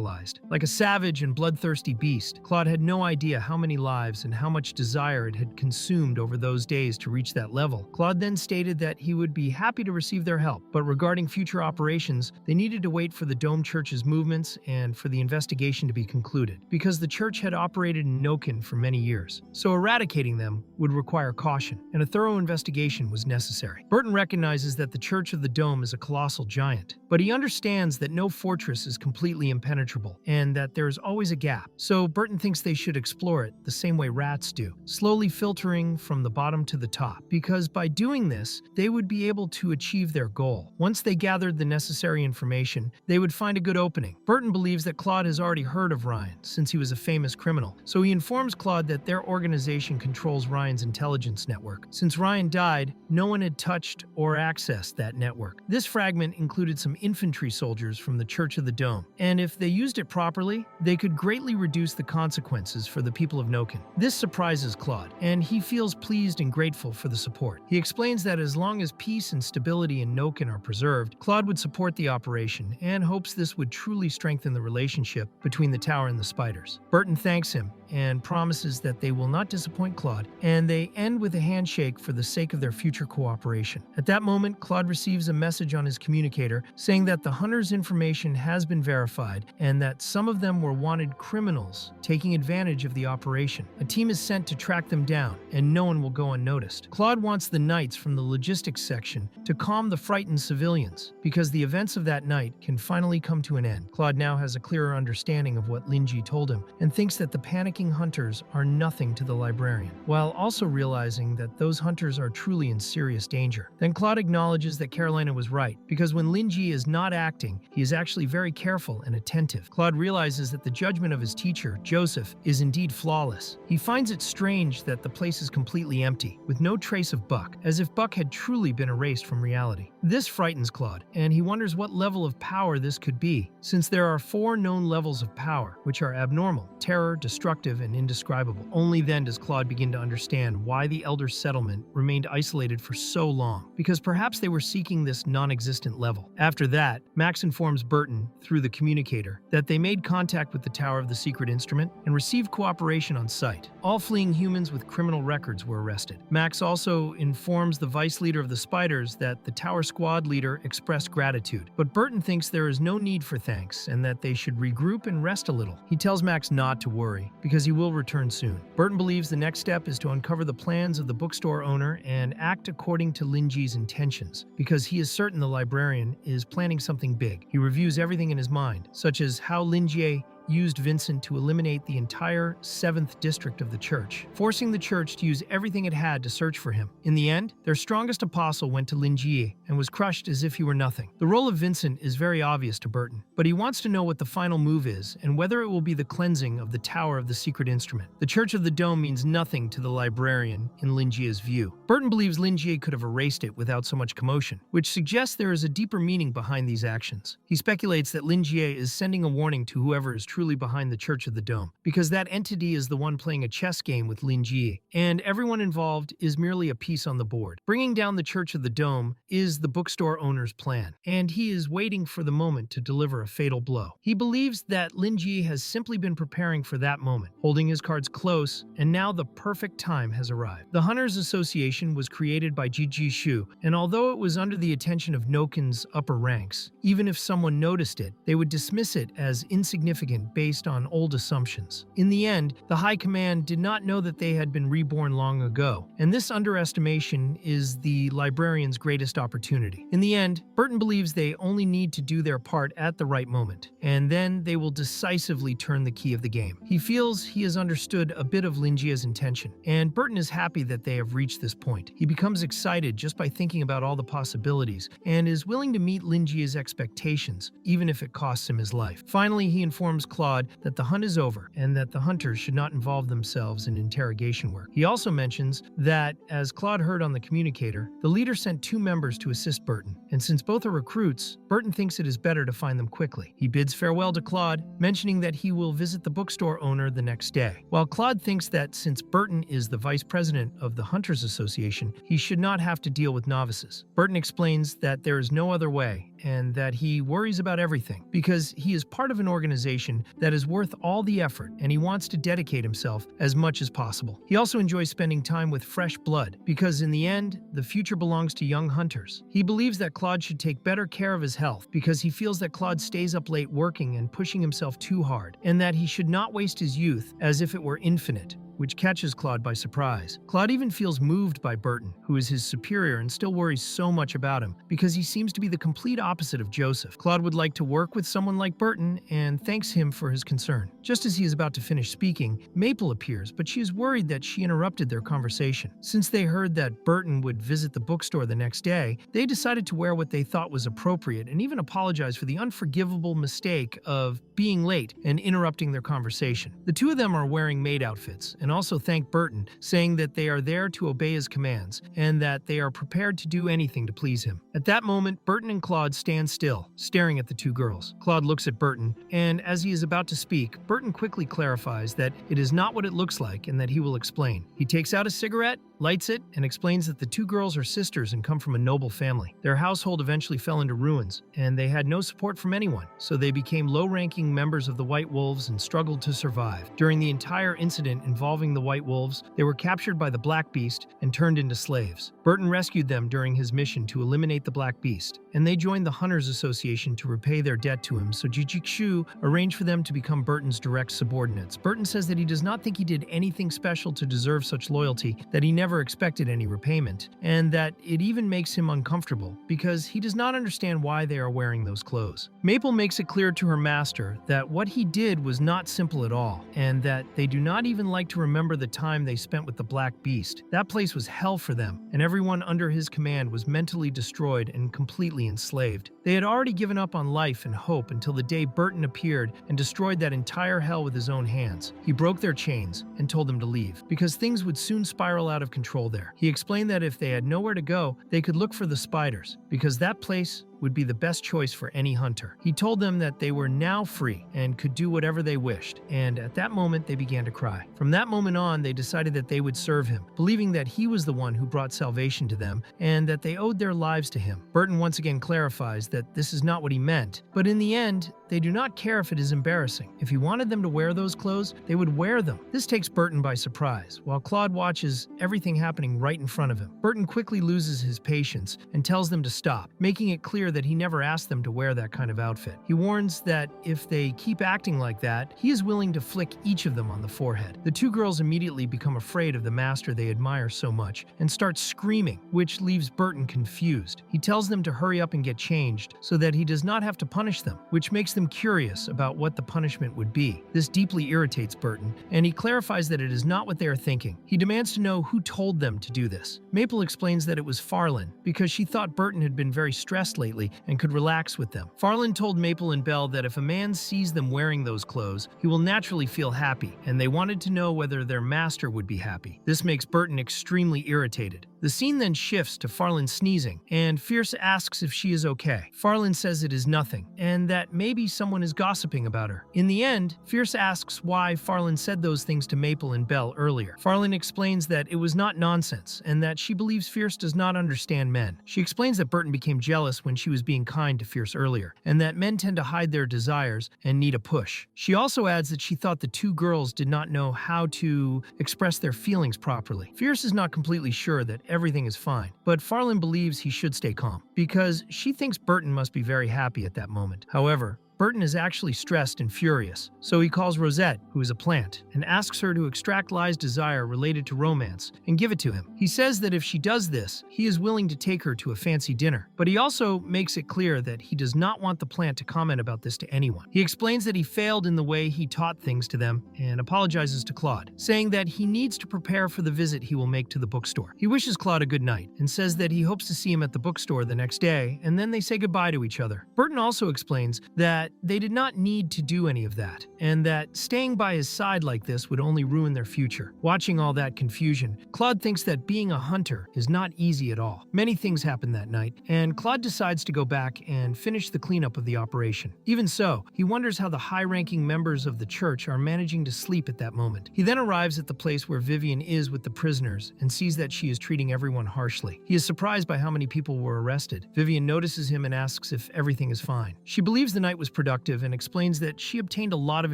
Like a savage and bloodthirsty beast, Claude had no idea how many lives and how much desire it had consumed over those days to reach that level. Claude then stated that he would be happy to receive their help, but regarding future operations, they needed to wait for the Dome Church's movements and for the investigation to be concluded, because the church had operated in Noken for many years. So eradicating them would require caution, and a thorough investigation was necessary. Burton recognizes that the Church of the Dome is a colossal giant, but he understands that no fortress is completely impenetrable, and that there is always a gap. So Burton thinks they should explore it the same way rats do, slowly filtering from the bottom to the top, because by doing this, they would be able to achieve their goal. Once they gathered the necessary information, they would find a good opening. Burton believes that Claude has already heard of Ryan, since he was a famous criminal, so he informs Claude that their organization controls Ryan's intelligence network. Since Ryan died, no one had touched or accessed that network. This fragment included some infantry soldiers from the Church of the Dome, and if they used it properly, they could greatly reduce the consequences for the people of Noken. This surprises Claude, and he feels pleased and grateful for the support. He explains that as long as peace and stability in Noken are preserved, Claude would support the operation and hopes this would truly strengthen the relationship between the tower and the Spiders. Burton thanks him and promises that they will not disappoint Claude, and they end with a handshake for the sake of their future cooperation. At that moment, Claude receives a message on his communicator saying that the hunters' information has been verified and that some of them were wanted criminals taking advantage of the operation. A team is sent to track them down, and no one will go unnoticed. Claude wants the knights from the logistics section to calm the frightened civilians, because the events of that night can finally come to an end. Claude now has a clearer understanding of what Linji told him, and thinks that the panicking hunters are nothing to the librarian, while also realizing that those hunters are truly in serious danger. Then Claude acknowledges that Carolina was right, because when Linji is not acting, he is actually very careful and attentive. Claude realizes that the judgment of his teacher, Joseph, is indeed flawless. He finds it strange that the place is completely empty, with no trace of Buck, as if Buck had truly been erased from reality. This frightens Claude, and he wonders what level of power this could be, since there are 4 known levels of power, which are abnormal, terror, destructive, and indescribable. Only then does Claude begin to understand why the Elder Settlement remained isolated for so long, because perhaps they were seeking this non-existent level. After that, Max informs Burton, through the communicator, that they made contact with the Tower of the Secret Instrument and received cooperation on site. All fleeing humans with criminal records were arrested. Max also informs the vice leader of the Spiders that the Tower squad leader expressed gratitude, but Burton thinks there is no need for thanks and that they should regroup and rest a little. He tells Max not to worry, because he will return soon. Burton believes the next step is to uncover the plans of the bookstore owner and act according to Linji's intentions, because he is certain the librarian is planning something big. He reviews everything in his mind, such as how Linji used Vincent to eliminate the entire 7th district of the church, forcing the church to use everything it had to search for him. In the end, their strongest apostle went to Linji and was crushed as if he were nothing. The role of Vincent is very obvious to Burton, but he wants to know what the final move is and whether it will be the cleansing of the Tower of the Secret Instrument. The Church of the Dome means nothing to the librarian in Linji's view. Burton believes Linji could have erased it without so much commotion, which suggests there is a deeper meaning behind these actions. He speculates that Linji is sending a warning to whoever is truly behind the Church of the Dome, because that entity is the one playing a chess game with Lin Ji, and everyone involved is merely a piece on the board. Bringing down the Church of the Dome is the bookstore owner's plan, and he is waiting for the moment to deliver a fatal blow. He believes that Lin Ji has simply been preparing for that moment, holding his cards close, and now the perfect time has arrived. The Hunters Association was created by Ji Shu, and although it was under the attention of Noken's upper ranks, even if someone noticed it, they would dismiss it as insignificant based on old assumptions. In the end, the High Command did not know that they had been reborn long ago, and this underestimation is the librarian's greatest opportunity. In the end, Burton believes they only need to do their part at the right moment, and then they will decisively turn the key of the game. He feels he has understood a bit of Lin Jia's intention, and Burton is happy that they have reached this point. He becomes excited just by thinking about all the possibilities, and is willing to meet Lin Jia's expectations, even if it costs him his life. Finally, he informs Claude that the hunt is over, and that the hunters should not involve themselves in interrogation work. He also mentions that, as Claude heard on the communicator, the leader sent 2 members to assist Burton, and since both are recruits, Burton thinks it is better to find them quickly. He bids farewell to Claude, mentioning that he will visit the bookstore owner the next day. While Claude thinks that since Burton is the vice president of the Hunters Association, he should not have to deal with novices. Burton explains that there is no other way, and that he worries about everything, because he is part of an organization that is worth all the effort, and he wants to dedicate himself as much as possible. He also enjoys spending time with fresh blood, because in the end, the future belongs to young hunters. He believes that Claude should take better care of his health, because he feels that Claude stays up late working and pushing himself too hard, and that he should not waste his youth as if it were infinite, which catches Claude by surprise. Claude even feels moved by Burton, who is his superior and still worries so much about him, because he seems to be the complete opposite of Joseph. Claude would like to work with someone like Burton and thanks him for his concern. Just as he is about to finish speaking, Maple appears, but she is worried that she interrupted their conversation. Since they heard that Burton would visit the bookstore the next day, they decided to wear what they thought was appropriate and even apologize for the unforgivable mistake of being late and interrupting their conversation. The 2 of them are wearing maid outfits, and also thank Burton, saying that they are there to obey his commands, and that they are prepared to do anything to please him. At that moment, Burton and Claude stand still, staring at the 2 girls. Claude looks at Burton, and as he is about to speak, Burton quickly clarifies that it is not what it looks like and that he will explain. He takes out a cigarette, lights it, and explains that the 2 girls are sisters and come from a noble family. Their household eventually fell into ruins, and they had no support from anyone, so they became low-ranking members of the White Wolves and struggled to survive. During the entire incident involving the White Wolves, they were captured by the Black Beast and turned into slaves. Burton rescued them during his mission to eliminate the Black Beast, and they joined the Hunters Association to repay their debt to him, so Ji Shu arranged for them to become Burton's direct subordinates. Burton says that he does not think he did anything special to deserve such loyalty, that he never expected any repayment, and that it even makes him uncomfortable because he does not understand why they are wearing those clothes. Maple makes it clear to her master that what he did was not simple at all, and that they do not even like to remember the time they spent with the Black Beast. That place was hell for them, and everyone under his command was mentally destroyed and completely enslaved. They had already given up on life and hope until the day Burton appeared and destroyed that entire hell with his own hands. He broke their chains and told them to leave, because things would soon spiral out of control there. He explained that if they had nowhere to go, they could look for the spiders, because that place would be the best choice for any hunter. He told them that they were now free and could do whatever they wished, and at that moment they began to cry. From that moment on, they decided that they would serve him, believing that he was the one who brought salvation to them and that they owed their lives to him. Burton once again clarifies that this is not what he meant, but in the end, they do not care if it is embarrassing. If he wanted them to wear those clothes, they would wear them. This takes Burton by surprise, while Claude watches everything happening right in front of him. Burton quickly loses his patience and tells them to stop, making it clear that he never asked them to wear that kind of outfit. He warns that if they keep acting like that, he is willing to flick each of them on the forehead. The 2 girls immediately become afraid of the master they admire so much and start screaming, which leaves Burton confused. He tells them to hurry up and get changed so that he does not have to punish them, which makes them curious about what the punishment would be. This deeply irritates Burton, and he clarifies that it is not what they are thinking. He demands to know who told them to do this. Maple explains that it was Frieren, because she thought Burton had been very stressed lately and could relax with them. Frieren told Maple and Belle that if a man sees them wearing those clothes, he will naturally feel happy, and they wanted to know whether their master would be happy. This makes Burton extremely irritated. The scene then shifts to Farland sneezing, and Fierce asks if she is okay. Farland says it is nothing, and that maybe someone is gossiping about her. In the end, Fierce asks why Farland said those things to Maple and Belle earlier. Farland explains that it was not nonsense, and that she believes Fierce does not understand men. She explains that Burton became jealous when she was being kind to Fierce earlier, and that men tend to hide their desires and need a push. She also adds that she thought the two girls did not know how to express their feelings properly. Fierce is not completely sure that everything is fine, but Farland believes he should stay calm, because she thinks Burton must be very happy at that moment. However, Burton is actually stressed and furious, so he calls Rosette, who is a plant, and asks her to extract Lai's desire related to romance and give it to him. He says that if she does this, he is willing to take her to a fancy dinner, but he also makes it clear that he does not want the plant to comment about this to anyone. He explains that he failed in the way he taught things to them and apologizes to Claude, saying that he needs to prepare for the visit he will make to the bookstore. He wishes Claude a good night and says that he hopes to see him at the bookstore the next day, and then they say goodbye to each other. Burton also explains that they did not need to do any of that, and that staying by his side like this would only ruin their future. Watching all that confusion, Claude thinks that being a hunter is not easy at all. Many things happen that night, and Claude decides to go back and finish the cleanup of the operation. Even so, he wonders how the high-ranking members of the church are managing to sleep at that moment. He then arrives at the place where Vivian is with the prisoners and sees that she is treating everyone harshly. He is surprised by how many people were arrested. Vivian notices him and asks if everything is fine. She believes the night was productive and explains that she obtained a lot of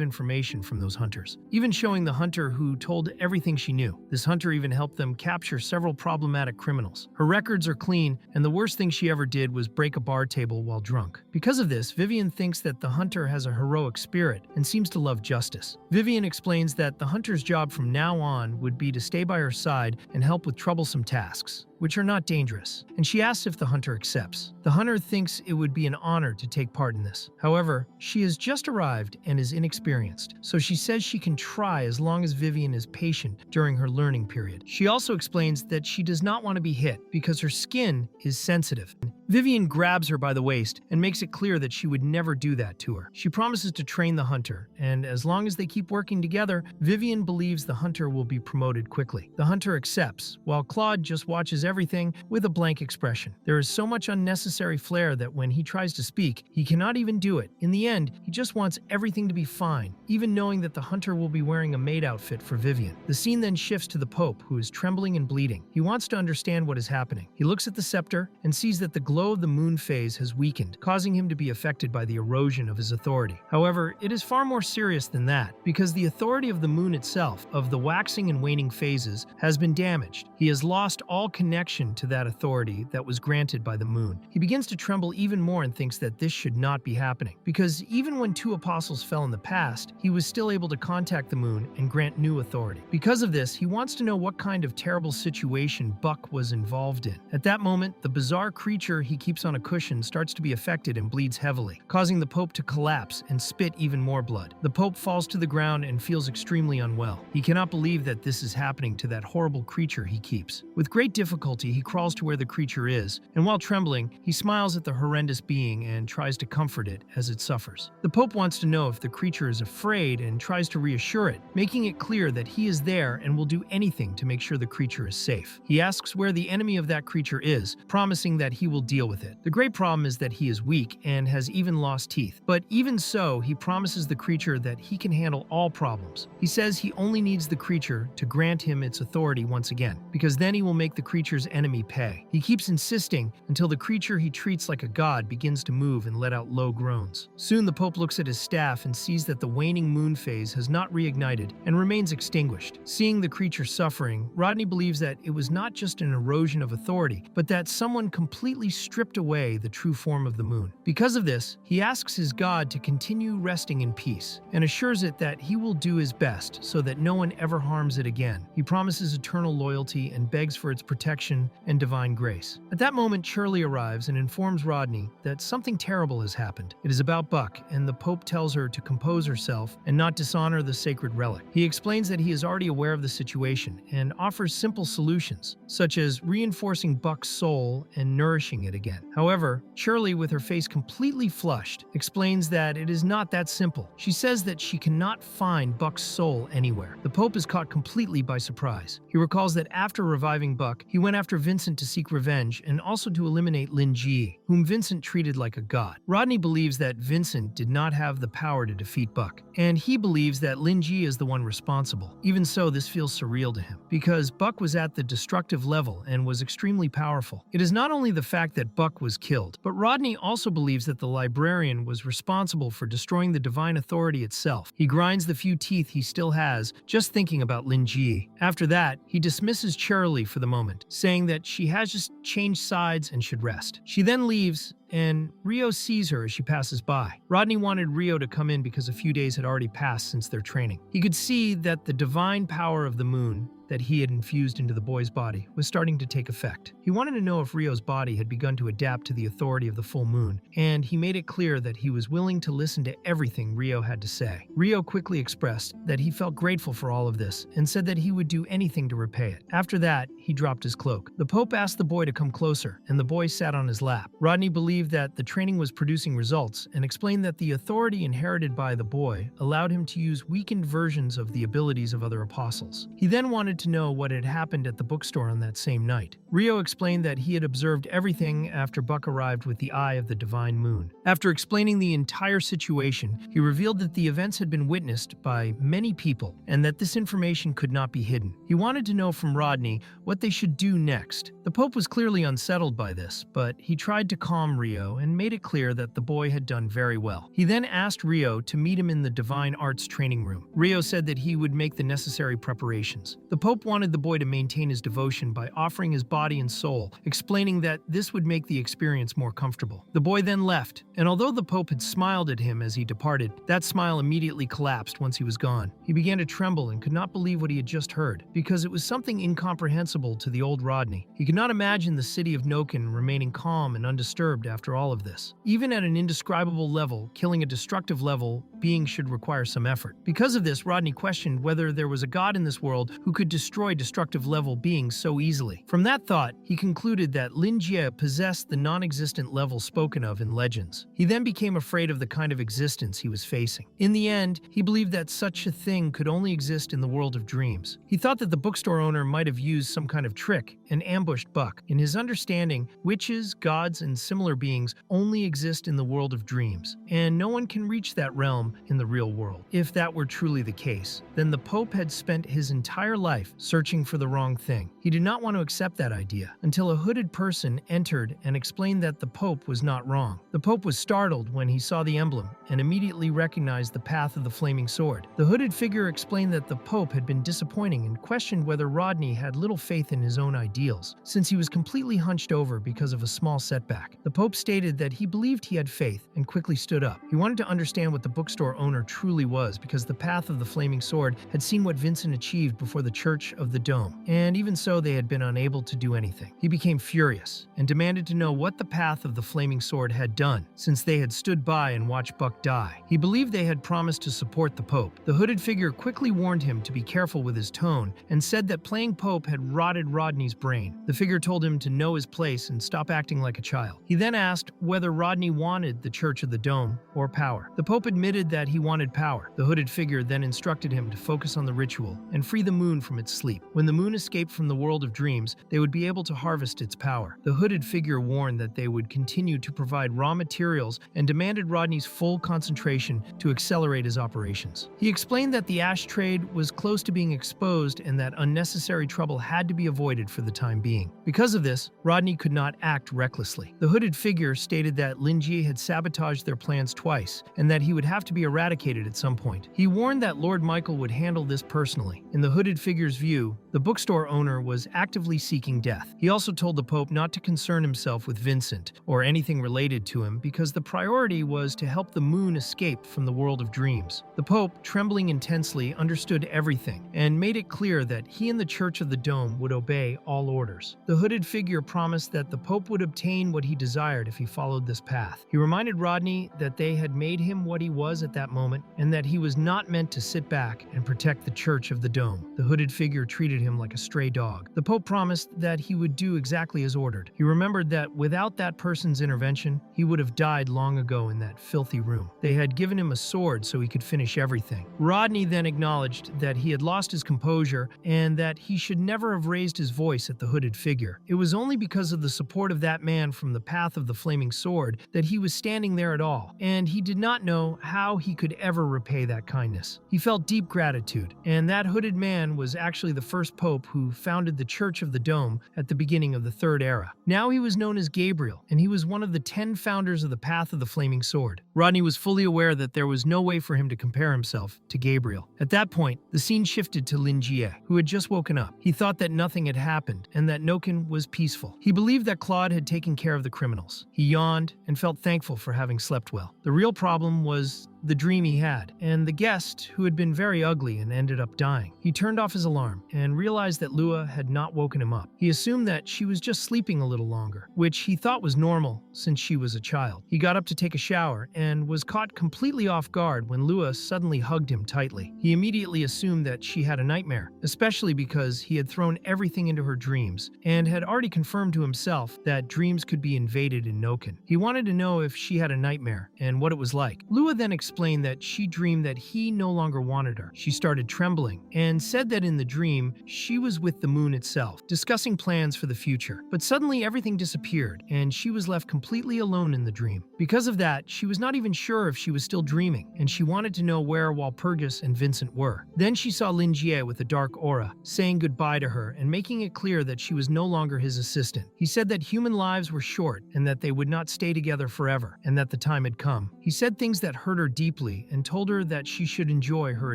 information from those hunters, even showing the hunter who told everything she knew. This hunter even helped them capture several problematic criminals. Her records are clean, and the worst thing she ever did was break a bar table while drunk. Because of this, Vivian thinks that the hunter has a heroic spirit and seems to love justice. Vivian explains that the hunter's job from now on would be to stay by her side and help with troublesome tasks, which are not dangerous, and she asks if the hunter accepts. The hunter thinks it would be an honor to take part in this. However, she has just arrived and is inexperienced, so she says she can try as long as Vivian is patient during her learning period. She also explains that she does not want to be hit because her skin is sensitive. Vivian grabs her by the waist and makes it clear that she would never do that to her. She promises to train the hunter, and as long as they keep working together, Vivian believes the hunter will be promoted quickly. The hunter accepts, while Claude just watches everything with a blank expression. There is so much unnecessary flair that when he tries to speak, he cannot even do it. In the end, he just wants everything to be fine, even knowing that the hunter will be wearing a maid outfit for Vivian. The scene then shifts to the Pope, who is trembling and bleeding. He wants to understand what is happening. He looks at the scepter and sees that the glow of the moon phase has weakened, causing him to be affected by the erosion of his authority. However, it is far more serious than that, because the authority of the moon itself, of the waxing and waning phases, has been damaged. He has lost all connection to that authority that was granted by the moon. He begins to tremble even more and thinks that this should not be happening, because even when two apostles fell in the past, he was still able to contact the moon and grant new authority. Because of this, he wants to know what kind of terrible situation Buck was involved in. At that moment, the bizarre creature he keeps on a cushion starts to be affected and bleeds heavily, causing the Pope to collapse and spit even more blood. The Pope falls to the ground and feels extremely unwell. He cannot believe that this is happening to that horrible creature he keeps. With great difficulty, he crawls to where the creature is, and while trembling, he smiles at the horrendous being and tries to comfort it as it suffers. The Pope wants to know if the creature is afraid and tries to reassure it, making it clear that he is there and will do anything to make sure the creature is safe. He asks where the enemy of that creature is, promising that he will deal with it. The great problem is that he is weak and has even lost teeth, but even so, he promises the creature that he can handle all problems. He says he only needs the creature to grant him its authority once again, because then he will make the creature's enemy pay. He keeps insisting until the creature he treats like a god begins to move and let out low groans. Soon the Pope looks at his staff and sees that the waning moon phase has not reignited and remains extinguished. Seeing the creature suffering, Rodney believes that it was not just an erosion of authority, but that someone completely stripped away the true form of the moon. Because of this, he asks his god to continue resting in peace and assures it that he will do his best so that no one ever harms it again. He promises eternal loyalty and begs for its protection and divine grace. At that moment, Shirley arrives and informs Rodney that something terrible has happened. It is about Buck, and the Pope tells her to compose herself and not dishonor the sacred relic. He explains that he is already aware of the situation and offers simple solutions, such as reinforcing Buck's soul and nourishing it it again. However, Shirley, with her face completely flushed, explains that it is not that simple. She says that she cannot find Buck's soul anywhere. The Pope is caught completely by surprise. He recalls that after reviving Buck, he went after Vincent to seek revenge and also to eliminate Lin Ji, whom Vincent treated like a god. Rodney believes that Vincent did not have the power to defeat Buck, and he believes that Lin Ji is the one responsible. Even so, this feels surreal to him, because Buck was at the destructive level and was extremely powerful. It is not only the fact that Buck was killed, but Rodney also believes that the librarian was responsible for destroying the divine authority itself. He grinds the few teeth he still has just thinking about Lin Ji. After that, he dismisses Charlie for the moment, saying that she has just changed sides and should rest. She then leaves, and Rio sees her as she passes by. Rodney wanted Rio to come in because a few days had already passed since their training. He could see that the divine power of the moon that he had infused into the boy's body was starting to take effect. He wanted to know if Rio's body had begun to adapt to the authority of the full moon, and he made it clear that he was willing to listen to everything Rio had to say. Rio quickly expressed that he felt grateful for all of this and said that he would do anything to repay it. After that, he dropped his cloak. The Pope asked the boy to come closer, and the boy sat on his lap. Rodney believed that the training was producing results and explained that the authority inherited by the boy allowed him to use weakened versions of the abilities of other apostles. He then wanted to know what had happened at the bookstore on that same night. Rio explained that he had observed everything after Buck arrived with the eye of the divine moon. After explaining the entire situation, he revealed that the events had been witnessed by many people and that this information could not be hidden. He wanted to know from Rodney what they should do next. The Pope was clearly unsettled by this, but he tried to calm Rio and made it clear that the boy had done very well. He then asked Rio to meet him in the divine arts training room. Rio said that he would make the necessary preparations. The Pope wanted the boy to maintain his devotion by offering his body and soul, explaining that this would make the experience more comfortable. The boy then left, and although the Pope had smiled at him as he departed, that smile immediately collapsed once he was gone. He began to tremble and could not believe what he had just heard, because it was something incomprehensible to the old Rodney. He could not imagine the city of Noken remaining calm and undisturbed after all of this. Even at an indescribable level, killing a destructive level being should require some effort. Because of this, Rodney questioned whether there was a god in this world who could destroy destructive level beings so easily. From that thought, he concluded that Lin Jie possessed the non-existent level spoken of in legends. He then became afraid of the kind of existence he was facing. In the end, he believed that such a thing could only exist in the world of dreams. He thought that the bookstore owner might have used some kind of trick and ambushed Buck. In his understanding, witches, gods, and similar beings only exist in the world of dreams, and no one can reach that realm in the real world. If that were truly the case, then the Pope had spent his entire life searching for the wrong thing. He did not want to accept that idea until a hooded person entered and explained that the Pope was not wrong. The Pope was startled when he saw the emblem and immediately recognized the path of the flaming sword. The hooded figure explained that the Pope had been disappointing and questioned whether Rodney had little faith in his own ideals, since he was completely hunched over because of a small setback. The Pope stated that he believed he had faith and quickly stood up. He wanted to understand what the bookstore owner truly was, because the path of the flaming sword had seen what Vincent achieved before the Church of the Dome, and even so they had been unable to do anything. He became furious and demanded to know what the path of the flaming sword had done, since they had stood by and watched Buck die. He believed they had promised to support the Pope. The hooded figure quickly warned him to be careful with his tone and said that playing Pope had rotted Rodney's brain. The figure told him to know his place and stop acting like a child. He then asked whether Rodney wanted the Church of the Dome or power. The Pope admitted that he wanted power. The hooded figure then instructed him to focus on the ritual and free the moon from its sleep. When the moon escaped from the world of dreams, they would be able to harvest its power. The hooded figure warned that they would continue to provide raw materials and demanded Rodney's full concentration to accelerate his operations. He explained that the ash trade was close to being exposed and that unnecessary trouble had to be avoided for the time being. Because of this, Rodney could not act recklessly. The hooded figure stated that Lin Jie had sabotaged their plans twice and that he would have to be eradicated at some point. He warned that Lord Michael would handle this personally. In the hooded figure's view, the bookstore owner was actively seeking death. He also told the Pope not to concern himself with Vincent or anything related to him because the priority was to help the moon escape from the world of dreams. The Pope, trembling intensely, understood everything and made it clear that he and the Church of the Dome would obey all orders. The hooded figure promised that the Pope would obtain what he desired if he followed this path. He reminded Rodney that they had made him what he was at that moment and that he was not meant to sit back and protect the Church of the Dome. The hooded figure treated him like a stray dog. The Pope promised that he would do exactly as ordered. He remembered that without that person's intervention, he would have died long ago in that filthy room. They had given him a sword so he could finish everything. Rodney then acknowledged that he had lost his composure and that he should never have raised his voice at the hooded figure. It was only because of the support of that man from the path of the flaming sword that he was standing there at all, and he did not know how he could ever repay that kindness. He felt deep gratitude, and that hooded man was actually the first pope who founded the Church of the Dome at the beginning of the Third Era. Now he was known as Gabriel, and he was one of the 10 founders of the Path of the Flaming Sword. Rodney was fully aware that there was no way for him to compare himself to Gabriel. At that point, the scene shifted to Lin Jie, who had just woken up. He thought that nothing had happened and that Noken was peaceful. He believed that Claude had taken care of the criminals. He yawned and felt thankful for having slept well. The real problem was the dream he had, and the guest who had been very ugly and ended up dying. He turned off his alarm and realized that Lua had not woken him up. He assumed that she was just sleeping a little longer, which he thought was normal since she was a child. He got up to take a shower and was caught completely off guard when Lua suddenly hugged him tightly. He immediately assumed that she had a nightmare, especially because he had thrown everything into her dreams and had already confirmed to himself that dreams could be invaded in Noken. He wanted to know if she had a nightmare and what it was like. Lua then explained that she dreamed that he no longer wanted her. She started trembling and said that in the dream, she was with the moon itself, discussing plans for the future. But suddenly everything disappeared and she was left completely alone in the dream. Because of that, she was not even sure if she was still dreaming, and she wanted to know where Walpurgis and Vincent were. Then she saw Lin Jie with a dark aura, saying goodbye to her and making it clear that she was no longer his assistant. He said that human lives were short and that they would not stay together forever, and that the time had come. He said things that hurt her deeply and told her that she should enjoy her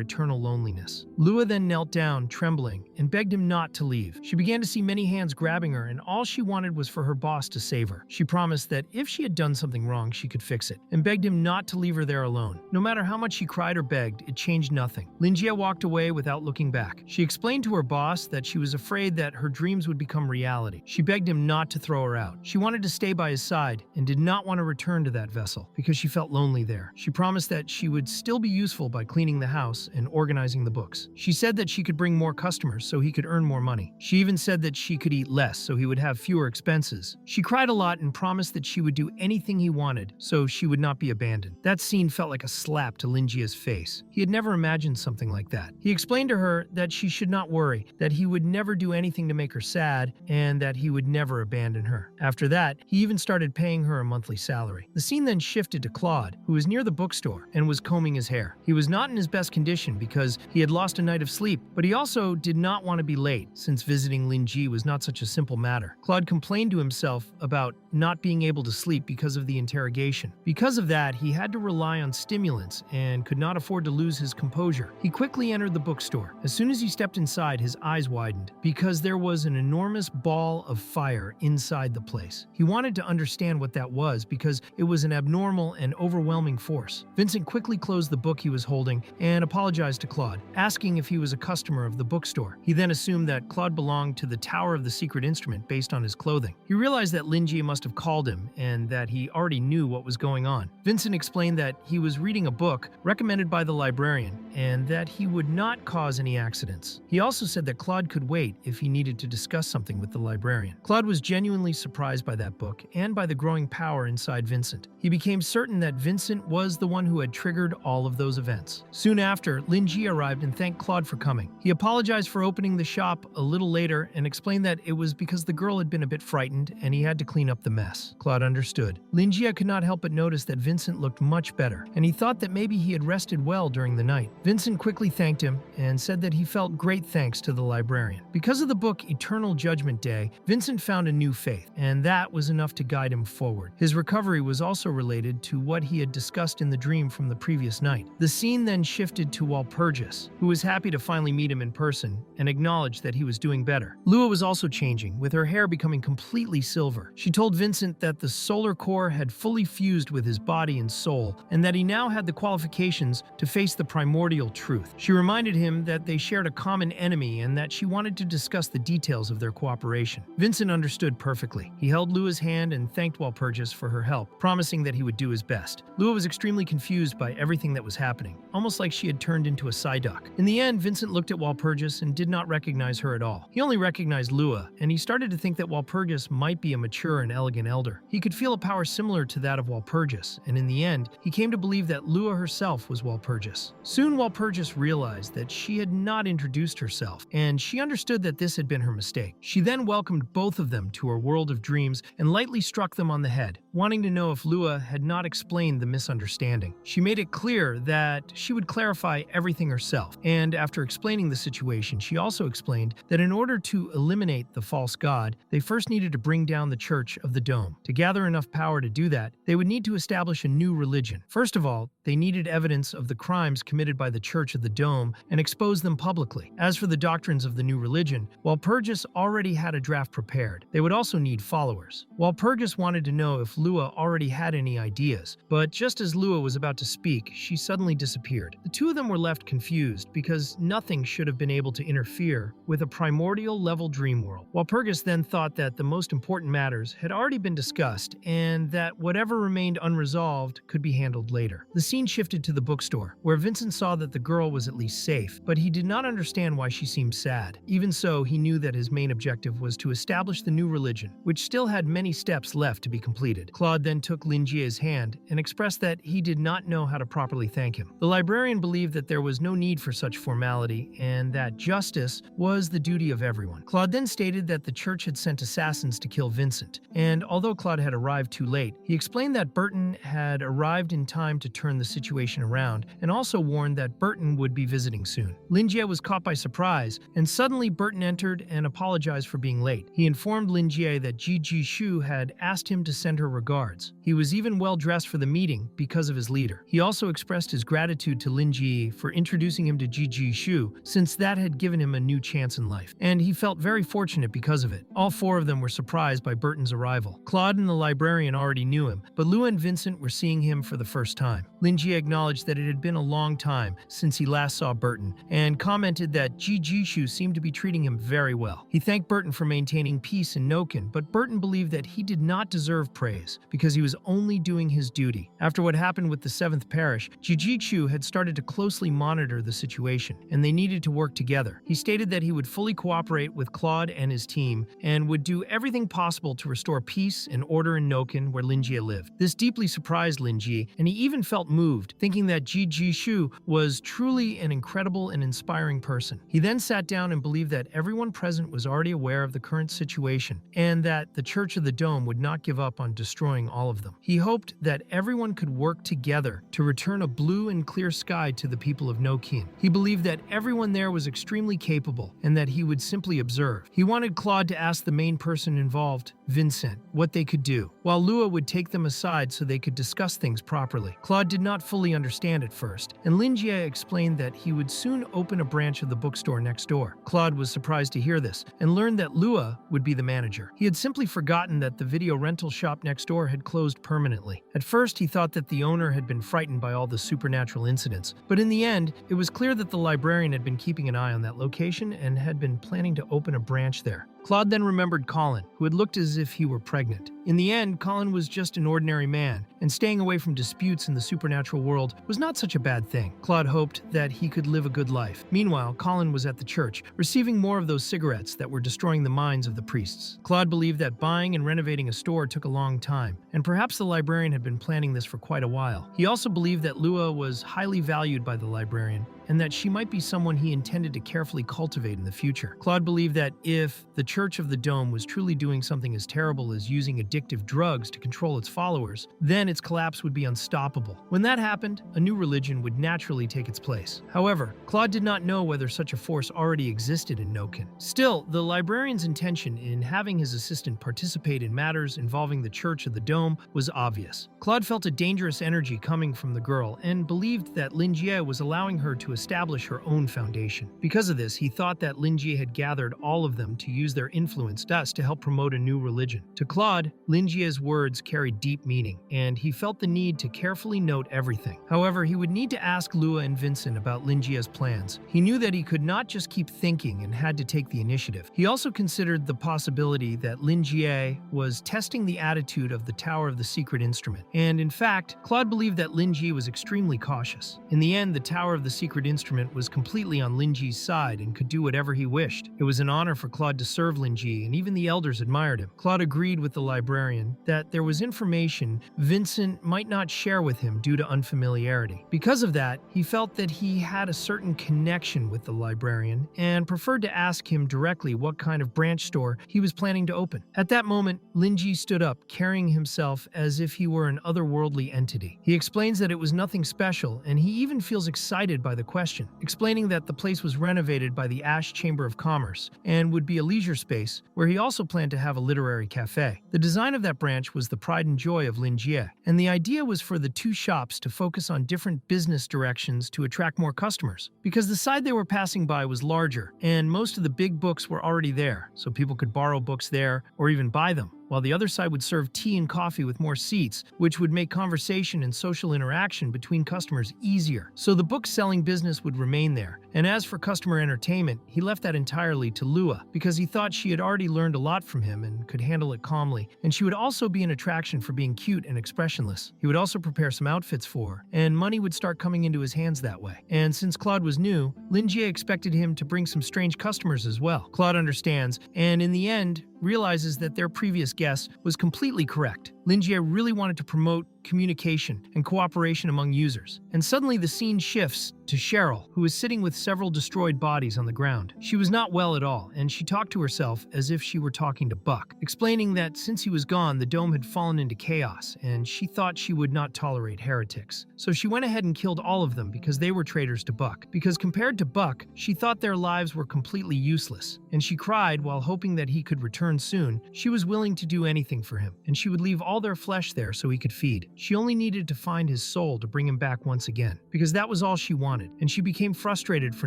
eternal loneliness. Lua then knelt down, trembling, and begged him not to leave. She began to see many hands grabbing her, and all she wanted was for her boss to save her. She promised that if she had done something wrong, she could fix it, and begged him not to leave her there alone. No matter how much she cried or begged, it changed nothing. Lin Jie walked away without looking back. She explained to her boss that she was afraid that her dreams would become reality. She begged him not to throw her out. She wanted to stay by his side and did not want to return to that vessel because she felt lonely there. She promised that she would still be useful by cleaning the house and organizing the books. She said that she could bring more customers so he could earn more money. She even said that she could eat less so he would have fewer expenses. She cried a lot and promised that she would do anything he wanted so she would not be abandoned. That scene felt like a slap to Lin Jie's face. He had never imagined something like that. He explained to her that she should not worry, that he would never do anything to make her sad, and that he would never abandon her. After that, he even started paying her a monthly salary. The scene then shifted to Claude, who was near the bookstore and was combing his hair. He was not in his best condition because he had lost a night of sleep, but he also did not want to be late, since visiting Lin Jie was not such a simple matter. Claude complained to himself about not being able to sleep because of the interrogation. Because of that, he had to rely on stimulants and could not afford to lose his composure. He quickly entered the bookstore. As soon as he stepped inside, his eyes widened because there was an enormous ball of fire inside the place. He wanted to understand what that was because it was an abnormal and overwhelming force. Vincent quickly closed the book he was holding and apologized to Claude, asking if he was a customer of the bookstore. He then assumed that Claude belonged to the Tower of the Secret Instrument based on his clothing. He realized that Lin Jie must have called him and that he already knew what was going on. Vincent explained that he was reading a book recommended by the librarian and that he would not cause any accidents. He also said that Claude could wait if he needed to discuss something with the librarian. Claude was genuinely surprised by that book and by the growing power inside Vincent. He became certain that Vincent was the one who had triggered all of those events. Soon after, Lin Jie arrived and thanked Claude for coming. He apologized for opening the shop a little later and explained that it was because the girl had been a bit frightened and he had to clean up the mess. Claude understood. Lin Jie could not help but notice that Vincent looked much better, and he thought that maybe he had rested well during the night. Vincent quickly thanked him and said that he felt great thanks to the librarian. Because of the book Eternal Judgment Day, Vincent found a new faith, and that was enough to guide him forward. His recovery was also related to what he had discussed in the dream from the previous night. The scene then shifted to Walpurgis, who was happy to finally meet him in person and acknowledged that he was doing better. Lua was also changing, with her hair becoming completely silver. She told Vincent that the solar core had fully fused with his body and soul, and that he now had the qualifications to face the primordial truth. She reminded him that they shared a common enemy and that she wanted to discuss the details of their cooperation. Vincent understood perfectly. He held Lua's hand and thanked Walpurgis for her help, promising that he would do his best. Lua was extremely confused confused by everything that was happening, almost like she had turned into a Psyduck. In the end, Vincent looked at Walpurgis and did not recognize her at all. He only recognized Lua, and he started to think that Walpurgis might be a mature and elegant elder. He could feel a power similar to that of Walpurgis, and in the end, he came to believe that Lua herself was Walpurgis. Soon Walpurgis realized that she had not introduced herself, and she understood that this had been her mistake. She then welcomed both of them to her world of dreams and lightly struck them on the head, wanting to know if Lua had not explained the misunderstanding. She made it clear that she would clarify everything herself, and after explaining the situation, she also explained that in order to eliminate the false god, they first needed to bring down the Church of the Dome. To gather enough power to do that, they would need to establish a new religion. First of all, they needed evidence of the crimes committed by the Church of the Dome and expose them publicly. As for the doctrines of the new religion, Walpurgis already had a draft prepared. They would also need followers. Walpurgis wanted to know if Lua already had any ideas, but just as Lua was about to speak, she suddenly disappeared. The two of them were left confused because nothing should have been able to interfere with a primordial level dream world. Walpurgis then thought that the most important matters had already been discussed and that whatever remained unresolved could be handled later. The scene shifted to the bookstore, where Vincent saw that the girl was at least safe, but he did not understand why she seemed sad. Even so, he knew that his main objective was to establish the new religion, which still had many steps left to be completed. Claude then took Lin Jie's hand and expressed that he did not know how to properly thank him. The librarian believed that there was no need for such formality and that justice was the duty of everyone. Claude then stated that the church had sent assassins to kill Vincent, and although Claude had arrived too late, he explained that Burton had arrived in time to turn the situation around and also warned that Burton would be visiting soon. Lin Jie was caught by surprise, and suddenly Burton entered and apologized for being late. He informed Lin Jie that Ji Shu had asked him to send her regards. He was even well dressed for the meeting because of his leader. He also expressed his gratitude to Lin Jie for introducing him to Ji Shu, since that had given him a new chance in life, and he felt very fortunate because of it. All four of them were surprised by Burton's arrival. Claude and the librarian already knew him, but Lua and Vincent were seeing him for the first time. Lin Jie acknowledged that it had been a long time since he last saw Burton, and commented that Ji Shu seemed to be treating him very well. He thanked Burton for maintaining peace in Noken, but Burton believed that he did not deserve praise because he was only doing his duty. After what happened with the 7th Parish, Ji Shu had started to closely monitor the situation, and they needed to work together. He stated that he would fully cooperate with Claude and his team, and would do everything possible to restore peace and order in Noken where Lin Jie lived. This deeply surprised Lin Jie, and he even felt moved, thinking that Ji Shu was truly an incredible and inspiring person. He then sat down and believed that everyone present was already aware of the current situation, and that the Church of the Dome would not give up on destroying all of them. He hoped that everyone could work together to return a blue and clear sky to the people of Noken. He believed that everyone there was extremely capable, and that he would simply observe. He wanted Claude to ask the main person involved, Vincent, what they could do, while Lua would take them aside so they could discuss things properly. Claude did not fully understand at first, and Lin Jie explained that he would soon open a branch of the bookstore next door. Claude was surprised to hear this, and learned that Lua would be the manager. He had simply forgotten that the video rental shop next door had closed permanently. At first, he thought that the owner had been frightened by all the supernatural incidents, but in the end, it was clear that the librarian had been keeping an eye on that location and had been planning to open a branch there. Claude then remembered Colin, who had looked as if he were pregnant. In the end, Colin was just an ordinary man, and staying away from disputes in the supernatural world was not such a bad thing. Claude hoped that he could live a good life. Meanwhile, Colin was at the church, receiving more of those cigarettes that were destroying the minds of the priests. Claude believed that buying and renovating a store took a long time, and perhaps the librarian had been planning this for quite a while. He also believed that Lua was highly valued by the librarian, and that she might be someone he intended to carefully cultivate in the future. Claude believed that if the Church of the Dome was truly doing something as terrible as using addictive drugs to control its followers, then its collapse would be unstoppable. When that happened, a new religion would naturally take its place. However, Claude did not know whether such a force already existed in Noken. Still, the librarian's intention in having his assistant participate in matters involving the Church of the Dome was obvious. Claude felt a dangerous energy coming from the girl and believed that Lin Jie was allowing her to establish her own foundation. Because of this, he thought that Lin Jie had gathered all of them to use their influence thus to help promote a new religion. To Claude, Lin Jie's words carried deep meaning, and he felt the need to carefully note everything. However, he would need to ask Lua and Vincent about Lin Jie's plans. He knew that he could not just keep thinking and had to take the initiative. He also considered the possibility that Lin Jie was testing the attitude of the Tower of the Secret Instrument. And in fact, Claude believed that Lin Jie was extremely cautious. In the end, the Tower of the Secret Instrument was completely on Lin Jie's side and could do whatever he wished. It was an honor for Claude to serve Lin Jie, and even the elders admired him. Claude agreed with the librarian that there was information Vincent might not share with him due to unfamiliarity. Because of that, he felt that he had a certain connection with the librarian and preferred to ask him directly what kind of branch store he was planning to open. At that moment, Lin Jie stood up, carrying himself as if he were an otherworldly entity. He explains that it was nothing special, and he even feels excited by the question, explaining that the place was renovated by the Ash Chamber of Commerce and would be a leisure space where he also planned to have a literary cafe. The design of that branch was the pride and joy of Lin Jie, and the idea was for the two shops to focus on different business directions to attract more customers. Because the side they were passing by was larger, and most of the big books were already there, so people could borrow books there or even buy them, while the other side would serve tea and coffee with more seats, which would make conversation and social interaction between customers easier. So the book-selling business would remain there. And as for customer entertainment, he left that entirely to Lua, because he thought she had already learned a lot from him and could handle it calmly, and she would also be an attraction for being cute and expressionless. He would also prepare some outfits for her, and money would start coming into his hands that way. And since Claude was new, Lin Jie expected him to bring some strange customers as well. Claude understands, and in the end, realizes that their previous guess was completely correct. Lin Jie really wanted to promote communication and cooperation among users. And suddenly the scene shifts to Cheryl, who is sitting with several destroyed bodies on the ground. She was not well at all, and she talked to herself as if she were talking to Buck, explaining that since he was gone, the dome had fallen into chaos, and she thought she would not tolerate heretics. So she went ahead and killed all of them because they were traitors to Buck. Because compared to Buck, she thought their lives were completely useless, and she cried while hoping that he could return soon. She was willing to do anything for him, and she would leave all their flesh there so he could feed. She only needed to find his soul to bring him back once again, because that was all she wanted, and she became frustrated for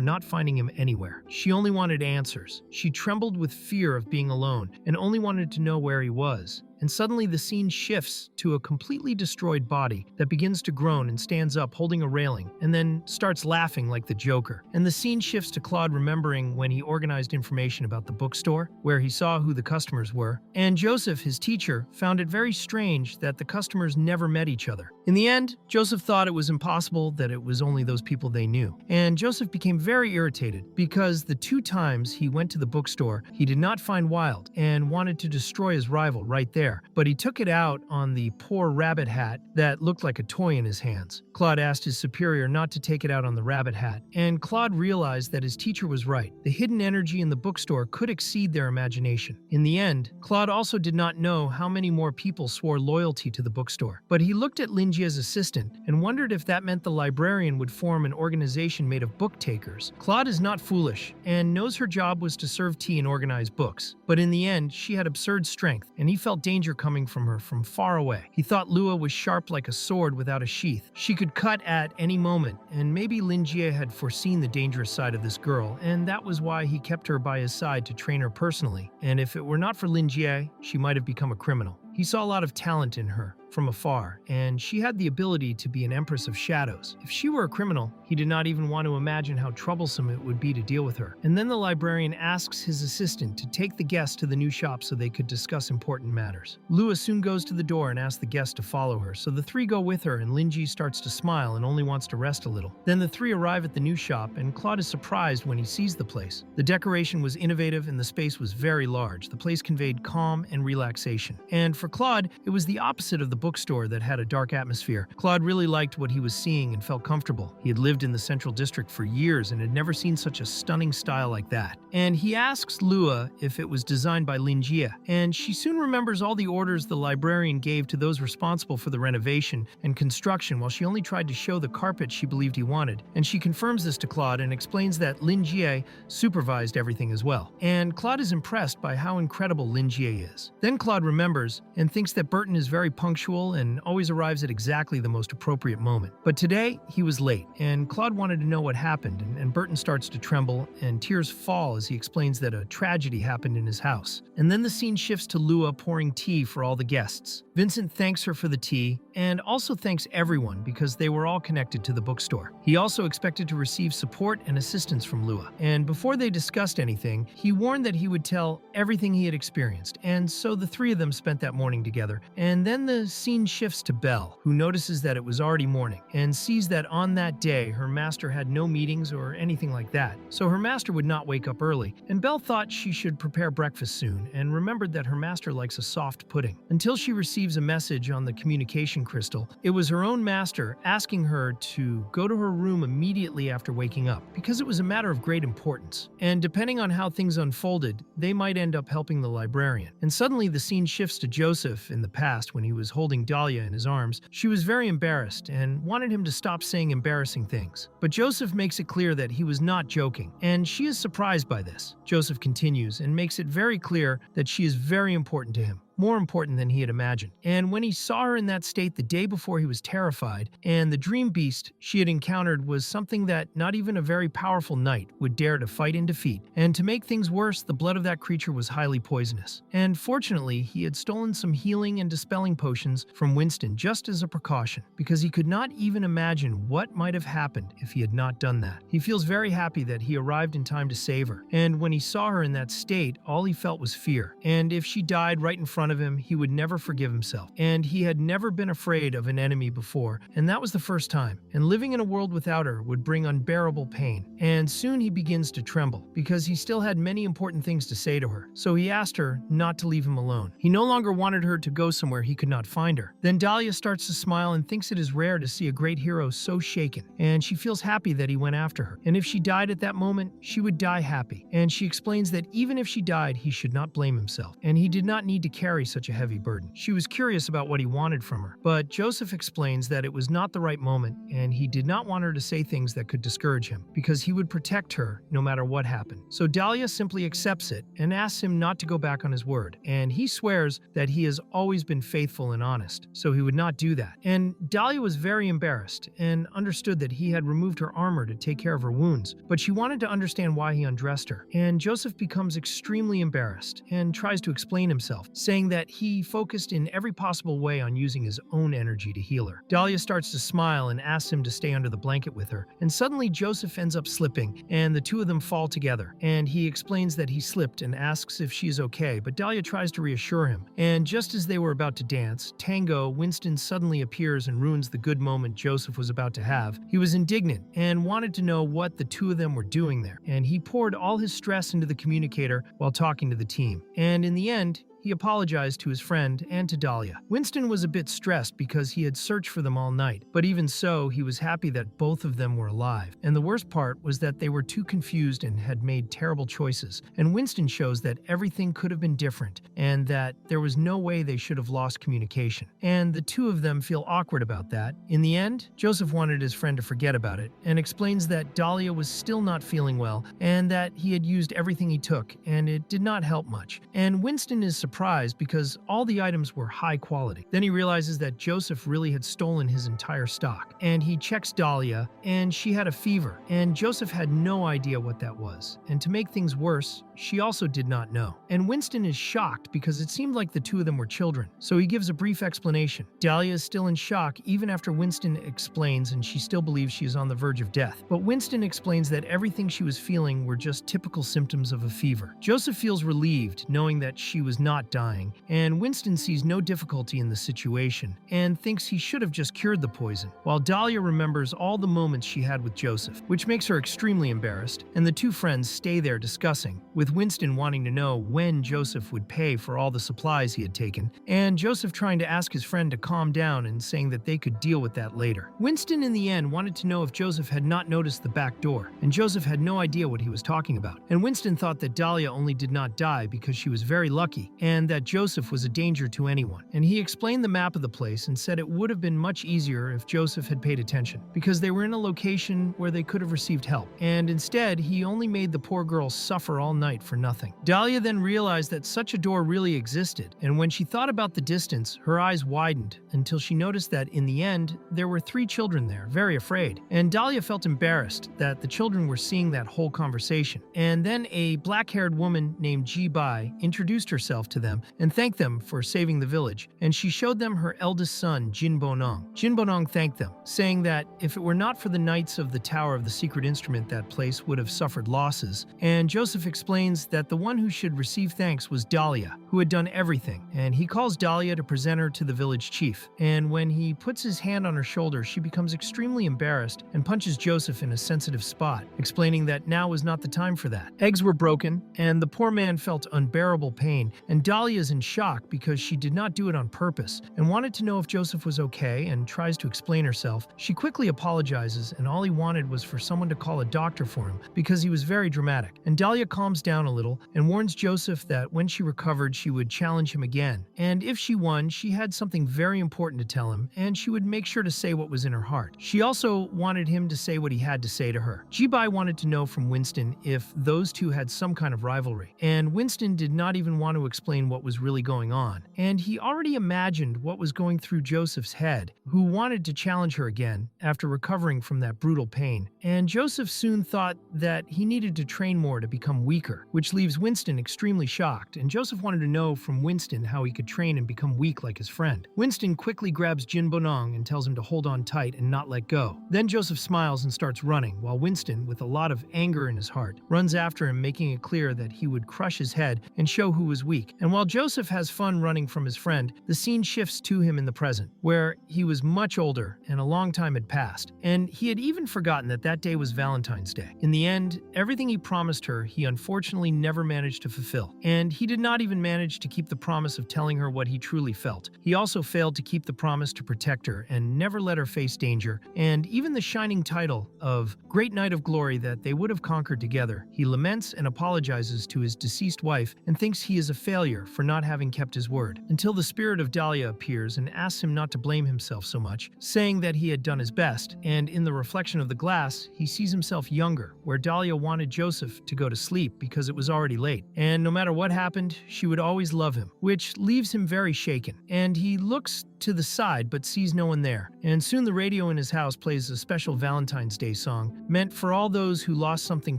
not finding him anywhere. She only wanted answers. She trembled with fear of being alone, and only wanted to know where he was. And suddenly the scene shifts to a completely destroyed body that begins to groan and stands up holding a railing, and then starts laughing like the Joker. And the scene shifts to Claude remembering when he organized information about the bookstore, where he saw who the customers were. And Joseph, his teacher, found it very strange that the customers never met each other. In the end, Joseph thought it was impossible that it was only those people they knew. And Joseph became very irritated because the 2 times he went to the bookstore, he did not find Wild and wanted to destroy his rival right there. But he took it out on the poor rabbit hat that looked like a toy in his hands. Claude asked his superior not to take it out on the rabbit hat, and Claude realized that his teacher was right. The hidden energy in the bookstore could exceed their imagination. In the end, Claude also did not know how many more people swore loyalty to the bookstore. But he looked at Lin Jie's assistant and wondered if that meant the librarian would form an organization made of book takers. Claude is not foolish and knows her job was to serve tea and organize books. But in the end, she had absurd strength, and he felt danger coming from her from far away. He thought Lua was sharp like a sword without a sheath. She could cut at any moment, and maybe Lin Jie had foreseen the dangerous side of this girl, and that was why he kept her by his side to train her personally. And if it were not for Lin Jie, she might have become a criminal. He saw a lot of talent in her from afar, and she had the ability to be an empress of shadows. If she were a criminal, he did not even want to imagine how troublesome it would be to deal with her. And then the librarian asks his assistant to take the guests to the new shop so they could discuss important matters. Lua soon goes to the door and asks the guests to follow her, so the 3 go with her, and Lin Jie starts to smile and only wants to rest a little. Then the 3 arrive at the new shop, and Claude is surprised when he sees the place. The decoration was innovative and the space was very large. The place conveyed calm and relaxation. And for Claude, it was the opposite of the bookstore that had a dark atmosphere. Claude really liked what he was seeing and felt comfortable. He had lived in the Central District for years and had never seen such a stunning style like that. And he asks Lua if it was designed by Lin Jie, and she soon remembers all the orders the librarian gave to those responsible for the renovation and construction, while she only tried to show the carpet she believed he wanted. And she confirms this to Claude and explains that Lin Jie supervised everything as well. And Claude is impressed by how incredible Lin Jie is. Then Claude remembers and thinks that Burton is very punctual punctual and always arrives at exactly the most appropriate moment. But today, he was late, and Claude wanted to know what happened, and Burton starts to tremble, and tears fall as he explains that a tragedy happened in his house. And then the scene shifts to Lua pouring tea for all the guests. Vincent thanks her for the tea, and also thanks everyone because they were all connected to the bookstore. He also expected to receive support and assistance from Lua, and before they discussed anything, he warned that he would tell everything he had experienced, and so the three of them spent that morning together. And then the scene shifts to Belle, who notices that it was already morning, and sees that on that day her master had no meetings or anything like that, so her master would not wake up early, and Belle thought she should prepare breakfast soon, and remembered that her master likes a soft pudding. Until she receives a message on the communication crystal. It was her own master asking her to go to her room immediately after waking up, because it was a matter of great importance. And depending on how things unfolded, they might end up helping the librarian. And suddenly the scene shifts to Joseph in the past when he was holding Dahlia in his arms. She was very embarrassed and wanted him to stop saying embarrassing things. But Joseph makes it clear that he was not joking, and she is surprised by this. Joseph continues and makes it very clear that she is very important to him. More important than he had imagined. And when he saw her in that state the day before, he was terrified, and the dream beast she had encountered was something that not even a very powerful knight would dare to fight in defeat. And to make things worse, the blood of that creature was highly poisonous. And fortunately, he had stolen some healing and dispelling potions from Winston just as a precaution, because he could not even imagine what might have happened if he had not done that. He feels very happy that he arrived in time to save her, and when he saw her in that state, all he felt was fear. And if she died right in front of him, he would never forgive himself. And he had never been afraid of an enemy before, and that was the first time. And living in a world without her would bring unbearable pain. And soon he begins to tremble, because he still had many important things to say to her. So he asked her not to leave him alone. He no longer wanted her to go somewhere he could not find her. Then Dahlia starts to smile and thinks it is rare to see a great hero so shaken, and she feels happy that he went after her. And if she died at that moment, she would die happy. And she explains that even if she died, he should not blame himself, and he did not need to carry such a heavy burden. She was curious about what he wanted from her, but Joseph explains that it was not the right moment, and he did not want her to say things that could discourage him, because he would protect her no matter what happened. So Dahlia simply accepts it and asks him not to go back on his word, and he swears that he has always been faithful and honest, so he would not do that. And Dahlia was very embarrassed and understood that he had removed her armor to take care of her wounds, but she wanted to understand why he undressed her. And Joseph becomes extremely embarrassed and tries to explain himself, saying that he focused in every possible way on using his own energy to heal her. Dahlia starts to smile and asks him to stay under the blanket with her, and suddenly Joseph ends up slipping, and the two of them fall together, and he explains that he slipped and asks if she is okay, but Dahlia tries to reassure him. And just as they were about to dance, Tango, Winston suddenly appears and ruins the good moment Joseph was about to have. He was indignant and wanted to know what the two of them were doing there, and he poured all his stress into the communicator while talking to the team. And in the end, he apologized to his friend and to Dahlia. Winston was a bit stressed because he had searched for them all night, but even so, he was happy that both of them were alive. And the worst part was that they were too confused and had made terrible choices. And Winston shows that everything could have been different, and that there was no way they should have lost communication. And the two of them feel awkward about that. In the end, Joseph wanted his friend to forget about it, and explains that Dahlia was still not feeling well, and that he had used everything he took, and it did not help much. And Winston is surprised because all the items were high quality. Then he realizes that Joseph really had stolen his entire stock, and he checks Dahlia, and she had a fever, and Joseph had no idea what that was. And to make things worse, she also did not know. And Winston is shocked because it seemed like the two of them were children, so he gives a brief explanation. Dahlia is still in shock even after Winston explains, and she still believes she is on the verge of death. But Winston explains that everything she was feeling were just typical symptoms of a fever. Joseph feels relieved knowing that she was not dying, and Winston sees no difficulty in the situation and thinks he should have just cured the poison, while Dahlia remembers all the moments she had with Joseph, which makes her extremely embarrassed, and the two friends stay there discussing, with Winston wanting to know when Joseph would pay for all the supplies he had taken, and Joseph trying to ask his friend to calm down and saying that they could deal with that later. Winston in the end wanted to know if Joseph had not noticed the back door, and Joseph had no idea what he was talking about, and Winston thought that Dahlia only did not die because she was very lucky, and and that Joseph was a danger to anyone. And he explained the map of the place and said it would have been much easier if Joseph had paid attention, because they were in a location where they could have received help. And instead, he only made the poor girl suffer all night for nothing. Dahlia then realized that such a door really existed, and when she thought about the distance, her eyes widened until she noticed that in the end, there were 3 children there, very afraid. And Dahlia felt embarrassed that the children were seeing that whole conversation. And then a black-haired woman named Ji Bai introduced herself to them and thanked them for saving the village, and she showed them her eldest son, Jin Bonong. Jin Bonong thanked them, saying that if it were not for the Knights of the Tower of the Secret Instrument, that place would have suffered losses. And Joseph explains that the one who should receive thanks was Dahlia, who had done everything, and he calls Dahlia to present her to the village chief. And when he puts his hand on her shoulder, she becomes extremely embarrassed and punches Joseph in a sensitive spot, explaining that now was not the time for that. Eggs were broken, and the poor man felt unbearable pain, and Dahlia is in shock because she did not do it on purpose and wanted to know if Joseph was okay and tries to explain herself. She quickly apologizes, and all he wanted was for someone to call a doctor for him because he was very dramatic. And Dahlia calms down a little and warns Joseph that when she recovered, she would challenge him again. And if she won, she had something very important to tell him, and she would make sure to say what was in her heart. She also wanted him to say what he had to say to her. Jibai wanted to know from Winston if those two had some kind of rivalry, and Winston did not even want to explain what was really going on. And he already imagined what was going through Joseph's head, who wanted to challenge her again after recovering from that brutal pain. And Joseph soon thought that he needed to train more to become weaker, which leaves Winston extremely shocked, and Joseph wanted to know from Winston how he could train and become weak like his friend. Winston quickly grabs Jin Bonong and tells him to hold on tight and not let go. Then Joseph smiles and starts running, while Winston, with a lot of anger in his heart, runs after him, making it clear that he would crush his head and show who was weak. And while Joseph has fun running from his friend, the scene shifts to him in the present, where he was much older and a long time had passed, and he had even forgotten that that day was Valentine's Day. In the end, everything he promised her, he unfortunately never managed to fulfill, and he did not even manage to keep the promise of telling her what he truly felt. He also failed to keep the promise to protect her and never let her face danger, and even the shining title of Great Knight of Glory that they would have conquered together. He laments and apologizes to his deceased wife and thinks he is a failure for not having kept his word, until the spirit of Dahlia appears and asks him not to blame himself so much, saying that he had done his best. And in the reflection of the glass, he sees himself younger, where Dahlia wanted Joseph to go to sleep because it was already late, and no matter what happened, she would always love him, which leaves him very shaken. And he looks to the side but sees no one there, and soon the radio in his house plays a special Valentine's Day song meant for all those who lost something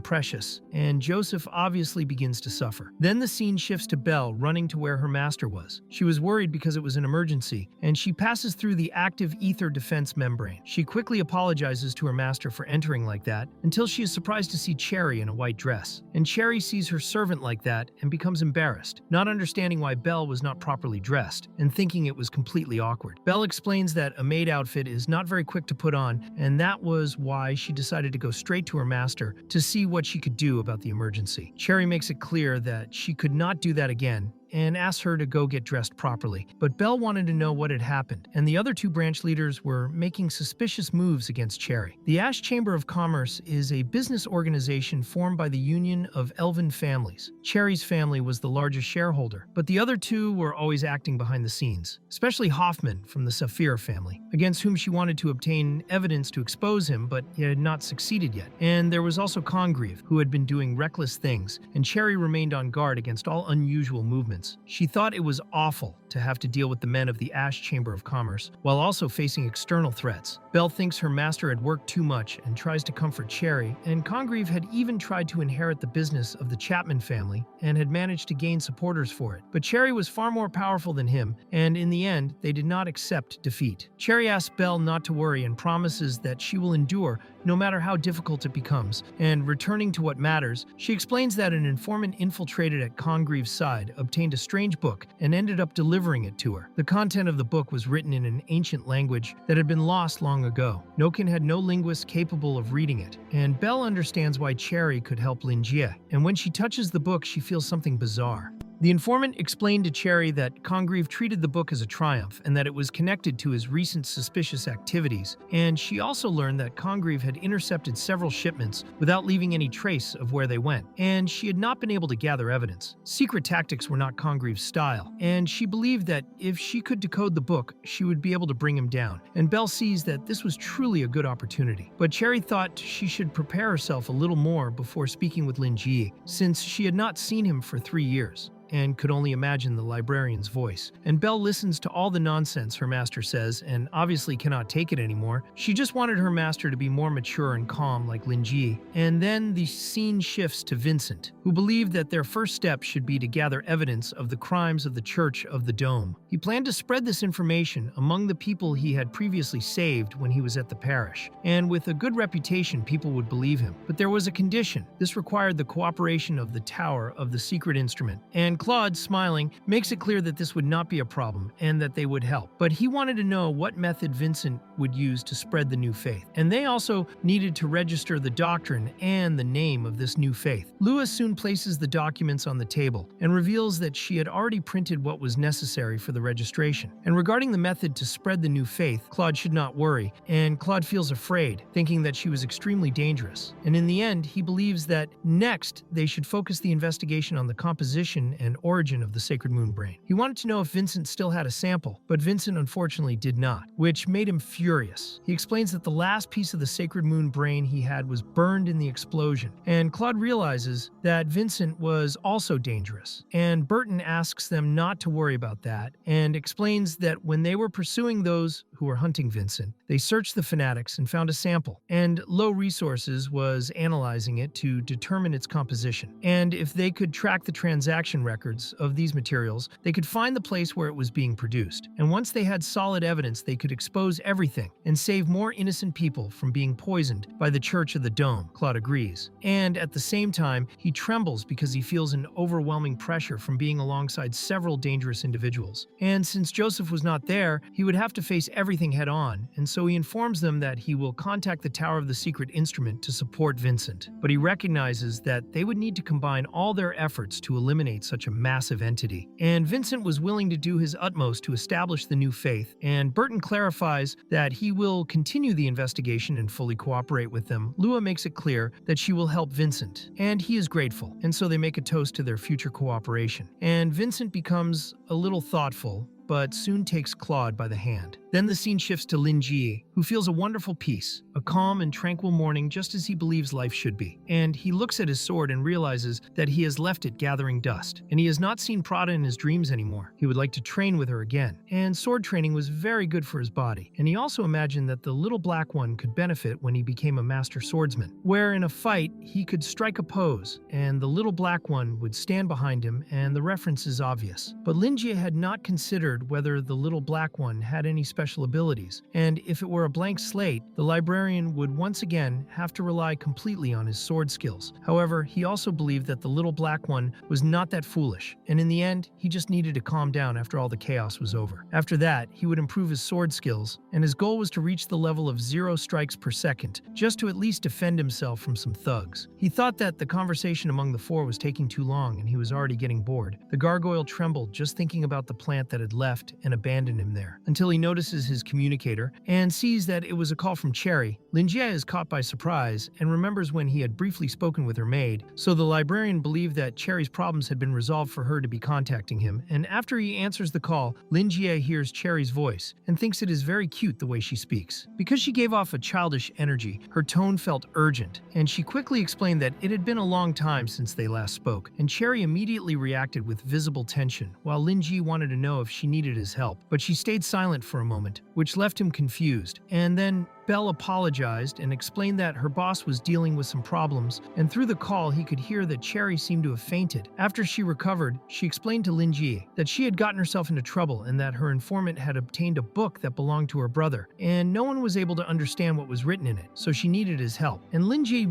precious, and Joseph obviously begins to suffer. Then the scene shifts to Belle running to where her master was. She was worried because it was an emergency, and she passes through the active ether defense membrane. She quickly apologizes to her master for entering like that, until she is surprised to see Cherry in a white dress. And Cherry sees her servant like that and becomes embarrassed, not understanding why Belle was not properly dressed, and thinking it was completely awkward. Belle explains that a maid outfit is not very quick to put on, and that was why she decided to go straight to her master to see what she could do about the emergency. Cherry makes it clear that she could not do that again, and asks her to go get dressed properly. But Belle wanted to know what had happened, and the other two branch leaders were making suspicious moves against Cherry. The Ash Chamber of Commerce is a business organization formed by the Union of Elven Families. Cherry's family was the largest shareholder, but the other two were always acting behind the scenes, especially Hoffman from the Saphira family, against whom she wanted to obtain evidence to expose him, but it had not succeeded yet. And there was also Congreve, who had been doing reckless things, and Cherry remained on guard against all unusual movements. She thought it was awful to have to deal with the men of the Ash Chamber of Commerce, while also facing external threats. Belle thinks her master had worked too much and tries to comfort Cherry, and Congreve had even tried to inherit the business of the Chapman family and had managed to gain supporters for it. But Cherry was far more powerful than him, and in the end, they did not accept defeat. Cherry asks Belle not to worry and promises that she will endure no matter how difficult it becomes, and returning to what matters, she explains that an informant infiltrated at Congreve's side obtained a strange book and ended up delivering it to her. The content of the book was written in an ancient language that had been lost long ago. Noken had no linguist capable of reading it, and Belle understands why Cherry could help Lin Jie, and when she touches the book, she feels something bizarre. The informant explained to Cherry that Congreve treated the book as a triumph and that it was connected to his recent suspicious activities, and she also learned that Congreve had intercepted several shipments without leaving any trace of where they went, and she had not been able to gather evidence. Secret tactics were not Congreve's style, and she believed that if she could decode the book, she would be able to bring him down, and Belle sees that this was truly a good opportunity. But Cherry thought she should prepare herself a little more before speaking with Lin Ji, since she had not seen him for 3 years and could only imagine the librarian's voice. And Belle listens to all the nonsense her master says and obviously cannot take it anymore. She just wanted her master to be more mature and calm like Lin Ji. And then the scene shifts to Vincent, who believed that their first step should be to gather evidence of the crimes of the Church of the Dome. He planned to spread this information among the people he had previously saved when he was at the parish, and with a good reputation people would believe him. But there was a condition. This required the cooperation of the Tower of the Secret Instrument, and Claude, smiling, makes it clear that this would not be a problem and that they would help. But he wanted to know what method Vincent would use to spread the new faith. And they also needed to register the doctrine and the name of this new faith. Lua soon places the documents on the table and reveals that she had already printed what was necessary for the registration. And regarding the method to spread the new faith, Claude should not worry, and Claude feels afraid, thinking that she was extremely dangerous. And in the end, he believes that next they should focus the investigation on the composition and origin of the Sacred Moon Brain. He wanted to know if Vincent still had a sample, but Vincent unfortunately did not, which made him furious. He explains that the last piece of the Sacred Moon Brain he had was burned in the explosion, and Claude realizes that Vincent was also dangerous. And Burton asks them not to worry about that, and explains that when they were pursuing those who were hunting Vincent, they searched the fanatics and found a sample, and Low Resources was analyzing it to determine its composition. And if they could track the transaction records of these materials, they could find the place where it was being produced. And once they had solid evidence, they could expose everything and save more innocent people from being poisoned by the Church of the Dome. Claude agrees. And at the same time, he trembles because he feels an overwhelming pressure from being alongside several dangerous individuals. And since Joseph was not there, he would have to face everything head on, and so he informs them that he will contact the Tower of the Secret Instrument to support Vincent. But he recognizes that they would need to combine all their efforts to eliminate such a massive entity. And Vincent was willing to do his utmost to establish the new faith, and Burton clarifies that he will continue the investigation and fully cooperate with them. Lua makes it clear that she will help Vincent, and he is grateful, and so they make a toast to their future cooperation. And Vincent becomes a little thoughtful, but soon takes Claude by the hand. Then the scene shifts to Lin Ji, who feels a wonderful peace, a calm and tranquil morning just as he believes life should be. And he looks at his sword and realizes that he has left it gathering dust, and he has not seen Prada in his dreams anymore. He would like to train with her again, and sword training was very good for his body. And he also imagined that the little black one could benefit when he became a master swordsman, where in a fight he could strike a pose, and the little black one would stand behind him, and the reference is obvious. But Lin Ji had not considered whether the little black one had any special abilities, and if it were a blank slate, the librarian would once again have to rely completely on his sword skills. However, he also believed that the little black one was not that foolish, and in the end, he just needed to calm down after all the chaos was over. After that, he would improve his sword skills, and his goal was to reach the level of 0 strikes per second, just to at least defend himself from some thugs. He thought that the conversation among the four was taking too long, and he was already getting bored. The gargoyle trembled just thinking about the plant that had left and abandoned him there, until he notices his communicator and sees that it was a call from Cherry. Lin Jie is caught by surprise and remembers when he had briefly spoken with her maid, so the librarian believed that Cherry's problems had been resolved for her to be contacting him, and after he answers the call, Lin Jie hears Cherry's voice and thinks it is very cute the way she speaks. Because she gave off a childish energy, her tone felt urgent, and she quickly explained that it had been a long time since they last spoke, and Cherry immediately reacted with visible tension, while Lin Ji wanted to know if she needed his help, but she stayed silent for a moment, which left him confused. And then Belle apologized and explained that her boss was dealing with some problems, and through the call he could hear that Cherry seemed to have fainted. After she recovered, she explained to Lin Ji that she had gotten herself into trouble and that her informant had obtained a book that belonged to her brother, and no one was able to understand what was written in it, so she needed his help. And Lin Ji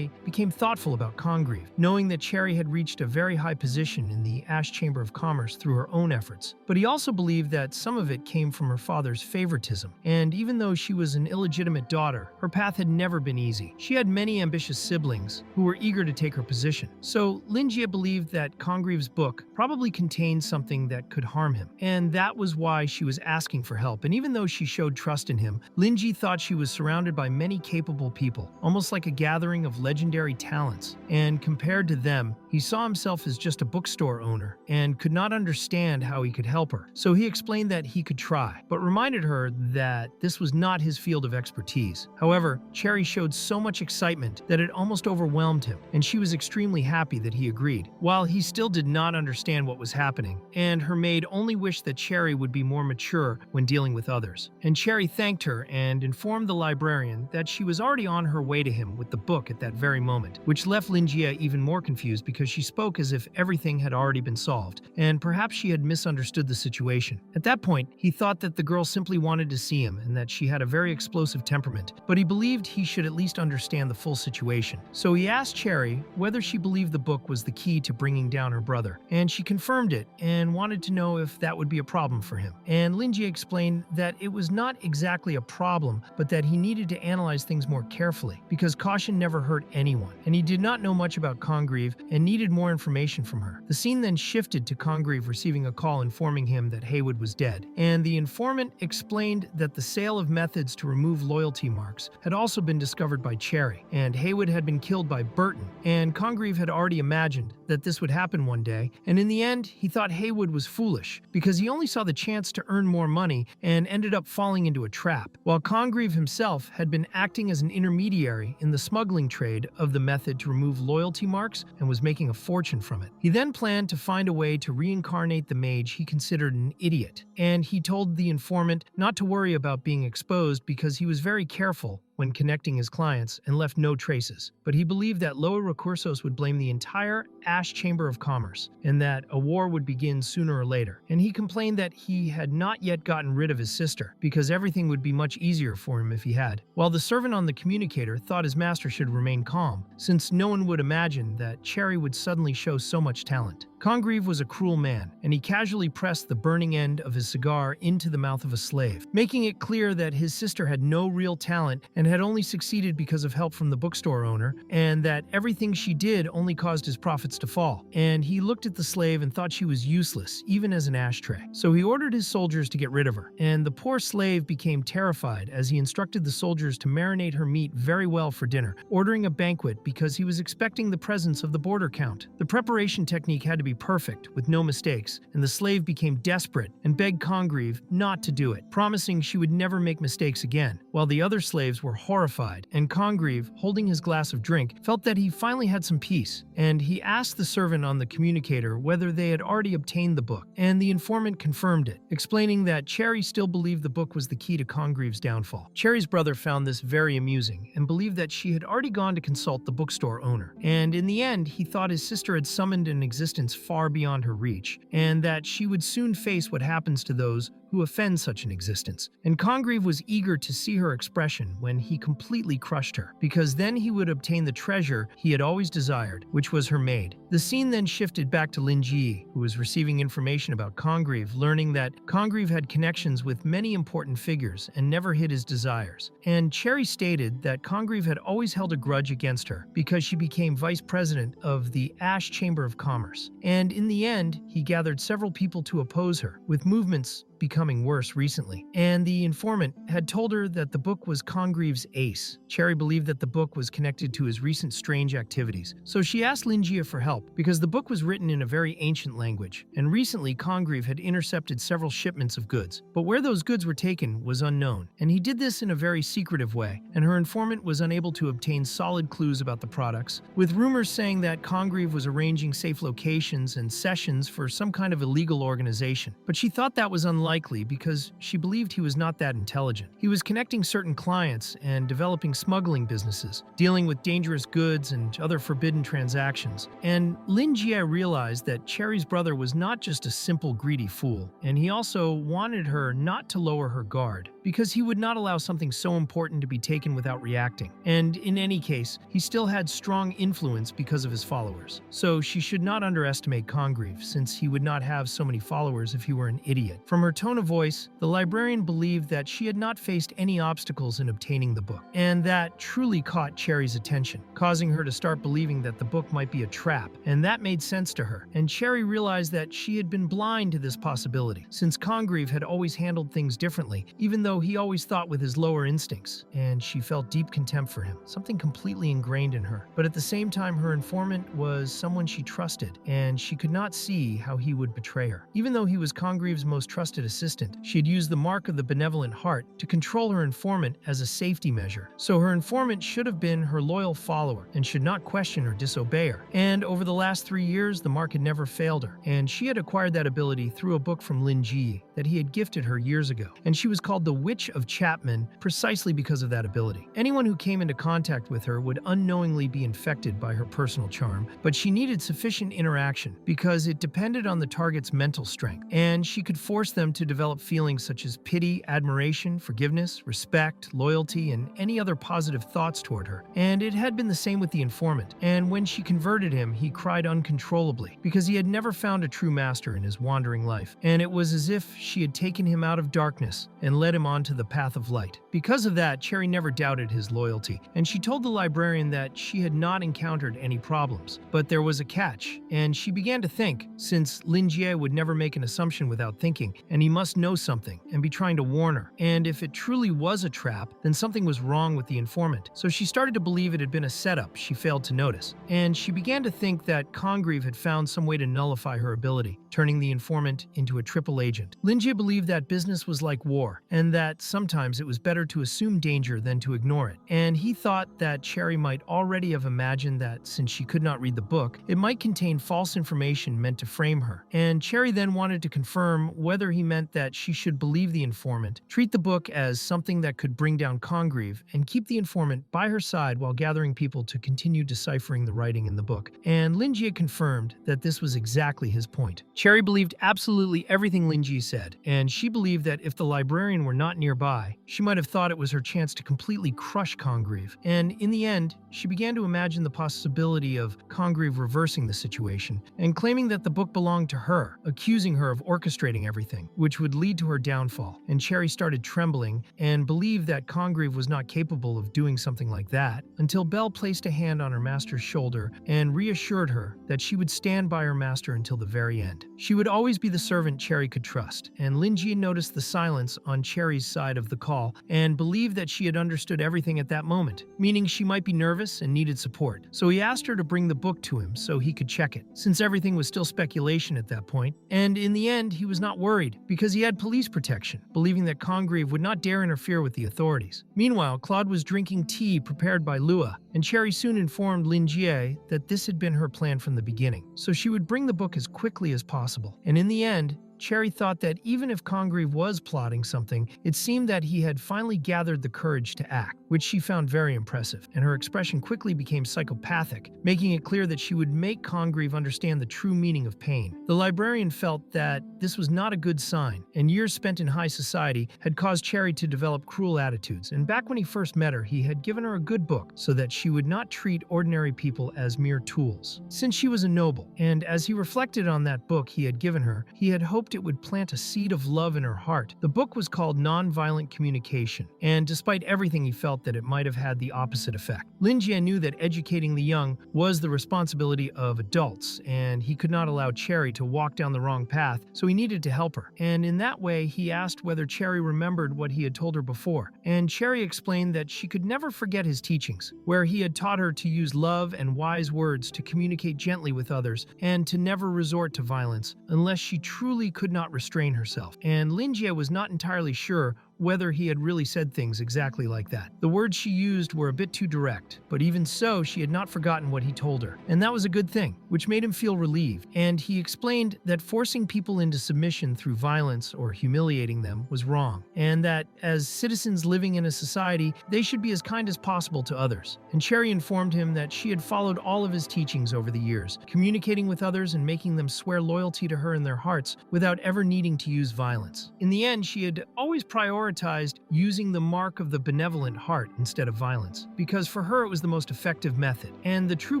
became thoughtful about Congreve, knowing that Cherry had reached a very high position in the Ash Chamber of Commerce through her own efforts. But he also believed that some of it came from her father's favoritism, and even though she was an illegitimate illegitimate daughter, her path had never been easy. She had many ambitious siblings who were eager to take her position. So Linjie believed that Congreve's book probably contained something that could harm him, and that was why she was asking for help. And even though she showed trust in him, Linjie thought she was surrounded by many capable people, almost like a gathering of legendary talents. And compared to them, he saw himself as just a bookstore owner and could not understand how he could help her. So he explained that he could try, but reminded her that this was not his field of expertise. However, Cherry showed so much excitement that it almost overwhelmed him, and she was extremely happy that he agreed. While he still did not understand what was happening, and her maid only wished that Cherry would be more mature when dealing with others. And Cherry thanked her and informed the librarian that she was already on her way to him with the book at that very moment, which left Linjie even more confused because she spoke as if everything had already been solved, and perhaps she had misunderstood the situation. At that point, he thought that the girl simply wanted to see him and that she had a very explosive temperament, but he believed he should at least understand the full situation. So he asked Cherry whether she believed the book was the key to bringing down her brother, and she confirmed it and wanted to know if that would be a problem for him. And Linjie explained that it was not exactly a problem, but that he needed to analyze things more carefully, because caution never hurt anyone, and he did not know much about Congreve and needed more information from her. The scene then shifted to Congreve receiving a call informing him that Haywood was dead, and the informant explained that the sale of methods to remove loyalty marks had also been discovered by Cherry, and Haywood had been killed by Burton, and Congreve had already imagined that this would happen one day, and in the end, he thought Haywood was foolish, because he only saw the chance to earn more money and ended up falling into a trap, while Congreve himself had been acting as an intermediary in the smuggling trade of the method to remove loyalty marks and was making a fortune from it. He then planned to find a way to reincarnate the mage he considered an idiot, and he told the informant not to worry about being exposed because he was very careful when connecting his clients and left no traces. But he believed that Loa Recursos would blame the entire Ash Chamber of Commerce and that a war would begin sooner or later. And he complained that he had not yet gotten rid of his sister because everything would be much easier for him if he had. While the servant on the communicator thought his master should remain calm, since no one would imagine that Cherry would suddenly show so much talent. Congreve was a cruel man, and he casually pressed the burning end of his cigar into the mouth of a slave, making it clear that his sister had no real talent and had only succeeded because of help from the bookstore owner, and that everything she did only caused his profits to fall. And he looked at the slave and thought she was useless, even as an ashtray. So he ordered his soldiers to get rid of her, and the poor slave became terrified as he instructed the soldiers to marinate her meat very well for dinner, ordering a banquet because he was expecting the presence of the border count. The preparation technique had to be perfect, with no mistakes, and the slave became desperate and begged Congreve not to do it, promising she would never make mistakes again, while the other slaves were horrified, and Congreve, holding his glass of drink, felt that he finally had some peace, and he asked the servant on the communicator whether they had already obtained the book, and the informant confirmed it, explaining that Cherry still believed the book was the key to Congreve's downfall. Cherry's brother found this very amusing, and believed that she had already gone to consult the bookstore owner, and in the end, he thought his sister had summoned an existence far beyond her reach, and that she would soon face what happens to those who offend such an existence. And Congreve was eager to see her expression when he completely crushed her, because then he would obtain the treasure he had always desired, which was her maid. The scene then shifted back to Linjie, who was receiving information about Congreve, learning that Congreve had connections with many important figures and never hid his desires. And Cherry stated that Congreve had always held a grudge against her because she became vice president of the Ash Chamber of Commerce. And in the end, he gathered several people to oppose her, with movements becoming worse recently, and the informant had told her that the book was Congreve's ace. Cherry believed that the book was connected to his recent strange activities, so she asked Linjie for help because the book was written in a very ancient language, and recently Congreve had intercepted several shipments of goods, but where those goods were taken was unknown, and he did this in a very secretive way, and her informant was unable to obtain solid clues about the products, with rumors saying that Congreve was arranging safe locations and sessions for some kind of illegal organization, but she thought that was unlikely because she believed he was not that intelligent. He was connecting certain clients and developing smuggling businesses, dealing with dangerous goods and other forbidden transactions. And Linjie realized that Cherry's brother was not just a simple greedy fool, and he also wanted her not to lower her guard. because he would not allow something so important to be taken without reacting. And in any case, he still had strong influence because of his followers. So she should not underestimate Congreve, since he would not have so many followers if he were an idiot. From her tone of voice, the librarian believed that she had not faced any obstacles in obtaining the book, and that truly caught Cherry's attention, causing her to start believing that the book might be a trap, and that made sense to her. And Cherry realized that she had been blind to this possibility, since Congreve had always handled things differently, even though he always thought with his lower instincts, and she felt deep contempt for him, something completely ingrained in her. But at the same time, her informant was someone she trusted, and she could not see how he would betray her. Even though he was Congreve's most trusted assistant, she had used the mark of the benevolent heart to control her informant as a safety measure. So her informant should have been her loyal follower and should not question or disobey her. And over the last 3 years, the mark had never failed her, and she had acquired that ability through a book from Lin Ji that he had gifted her years ago, and she was called the Witch of Chapman precisely because of that ability. Anyone who came into contact with her would unknowingly be infected by her personal charm, but she needed sufficient interaction because it depended on the target's mental strength, and she could force them to develop feelings such as pity, admiration, forgiveness, respect, loyalty, and any other positive thoughts toward her. And it had been the same with the informant, and when she converted him, he cried uncontrollably because he had never found a true master in his wandering life, and it was as if she had taken him out of darkness and led him onto the path of light. Because of that, Cherry never doubted his loyalty, and she told the librarian that she had not encountered any problems. But there was a catch, and she began to think, since Lin Jie would never make an assumption without thinking, and he must know something and be trying to warn her. And if it truly was a trap, then something was wrong with the informant. So she started to believe it had been a setup she failed to notice, and she began to think that Congreve had found some way to nullify her ability, turning the informant into a triple agent. Lin Jie believed that business was like war, and that sometimes it was better to assume danger than to ignore it. And he thought that Cherry might already have imagined that, since she could not read the book, it might contain false information meant to frame her. And Cherry then wanted to confirm whether he meant that she should believe the informant, treat the book as something that could bring down Congreve, and keep the informant by her side while gathering people to continue deciphering the writing in the book. And Lin Jie confirmed that this was exactly his point. Cherry believed absolutely everything Lin Jie said, and she believed that if the librarian were not nearby, she might have thought it was her chance to completely crush Congreve. And in the end, she began to imagine the possibility of Congreve reversing the situation and claiming that the book belonged to her, accusing her of orchestrating everything, which would lead to her downfall. And Cherry started trembling and believed that Congreve was not capable of doing something like that until Belle placed a hand on her master's shoulder and reassured her that she would stand by her master until the very end. She would always be the servant Cherry could trust, and Lin Jie noticed the silence on Cherry's side of the call and believed that she had understood everything at that moment, meaning she might be nervous and needed support. So he asked her to bring the book to him so he could check it, since everything was still speculation at that point. And in the end, he was not worried because he had police protection, believing that Congreve would not dare interfere with the authorities. Meanwhile, Claude was drinking tea prepared by Lua, and Cherry soon informed Lin Jie that this had been her plan from the beginning, so she would bring the book as quickly as possible. And in the end, Cherry thought that even if Congreve was plotting something, it seemed that he had finally gathered the courage to act, which she found very impressive, and her expression quickly became psychopathic, making it clear that she would make Congreve understand the true meaning of pain. The librarian felt that this was not a good sign, and years spent in high society had caused Cherry to develop cruel attitudes, and back when he first met her, he had given her a good book so that she would not treat ordinary people as mere tools, since she was a noble. And as he reflected on that book he had given her, he had hoped it would plant a seed of love in her heart. The book was called Nonviolent Communication, and despite everything, he felt that it might have had the opposite effect. Lin Jie knew that educating the young was the responsibility of adults, and he could not allow Cherry to walk down the wrong path, so he needed to help her. And in that way, he asked whether Cherry remembered what he had told her before, and Cherry explained that she could never forget his teachings, where he had taught her to use love and wise words to communicate gently with others, and to never resort to violence unless she truly could not restrain herself. And Lin Jie was not entirely sure whether he had really said things exactly like that. The words she used were a bit too direct, but even so, she had not forgotten what he told her, and that was a good thing, which made him feel relieved. And he explained that forcing people into submission through violence or humiliating them was wrong, and that as citizens living in a society, they should be as kind as possible to others. And Cherry informed him that she had followed all of his teachings over the years, communicating with others and making them swear loyalty to her in their hearts without ever needing to use violence. In the end, she had always prioritized prioritized using the mark of the benevolent heart instead of violence, because for her it was the most effective method. And the true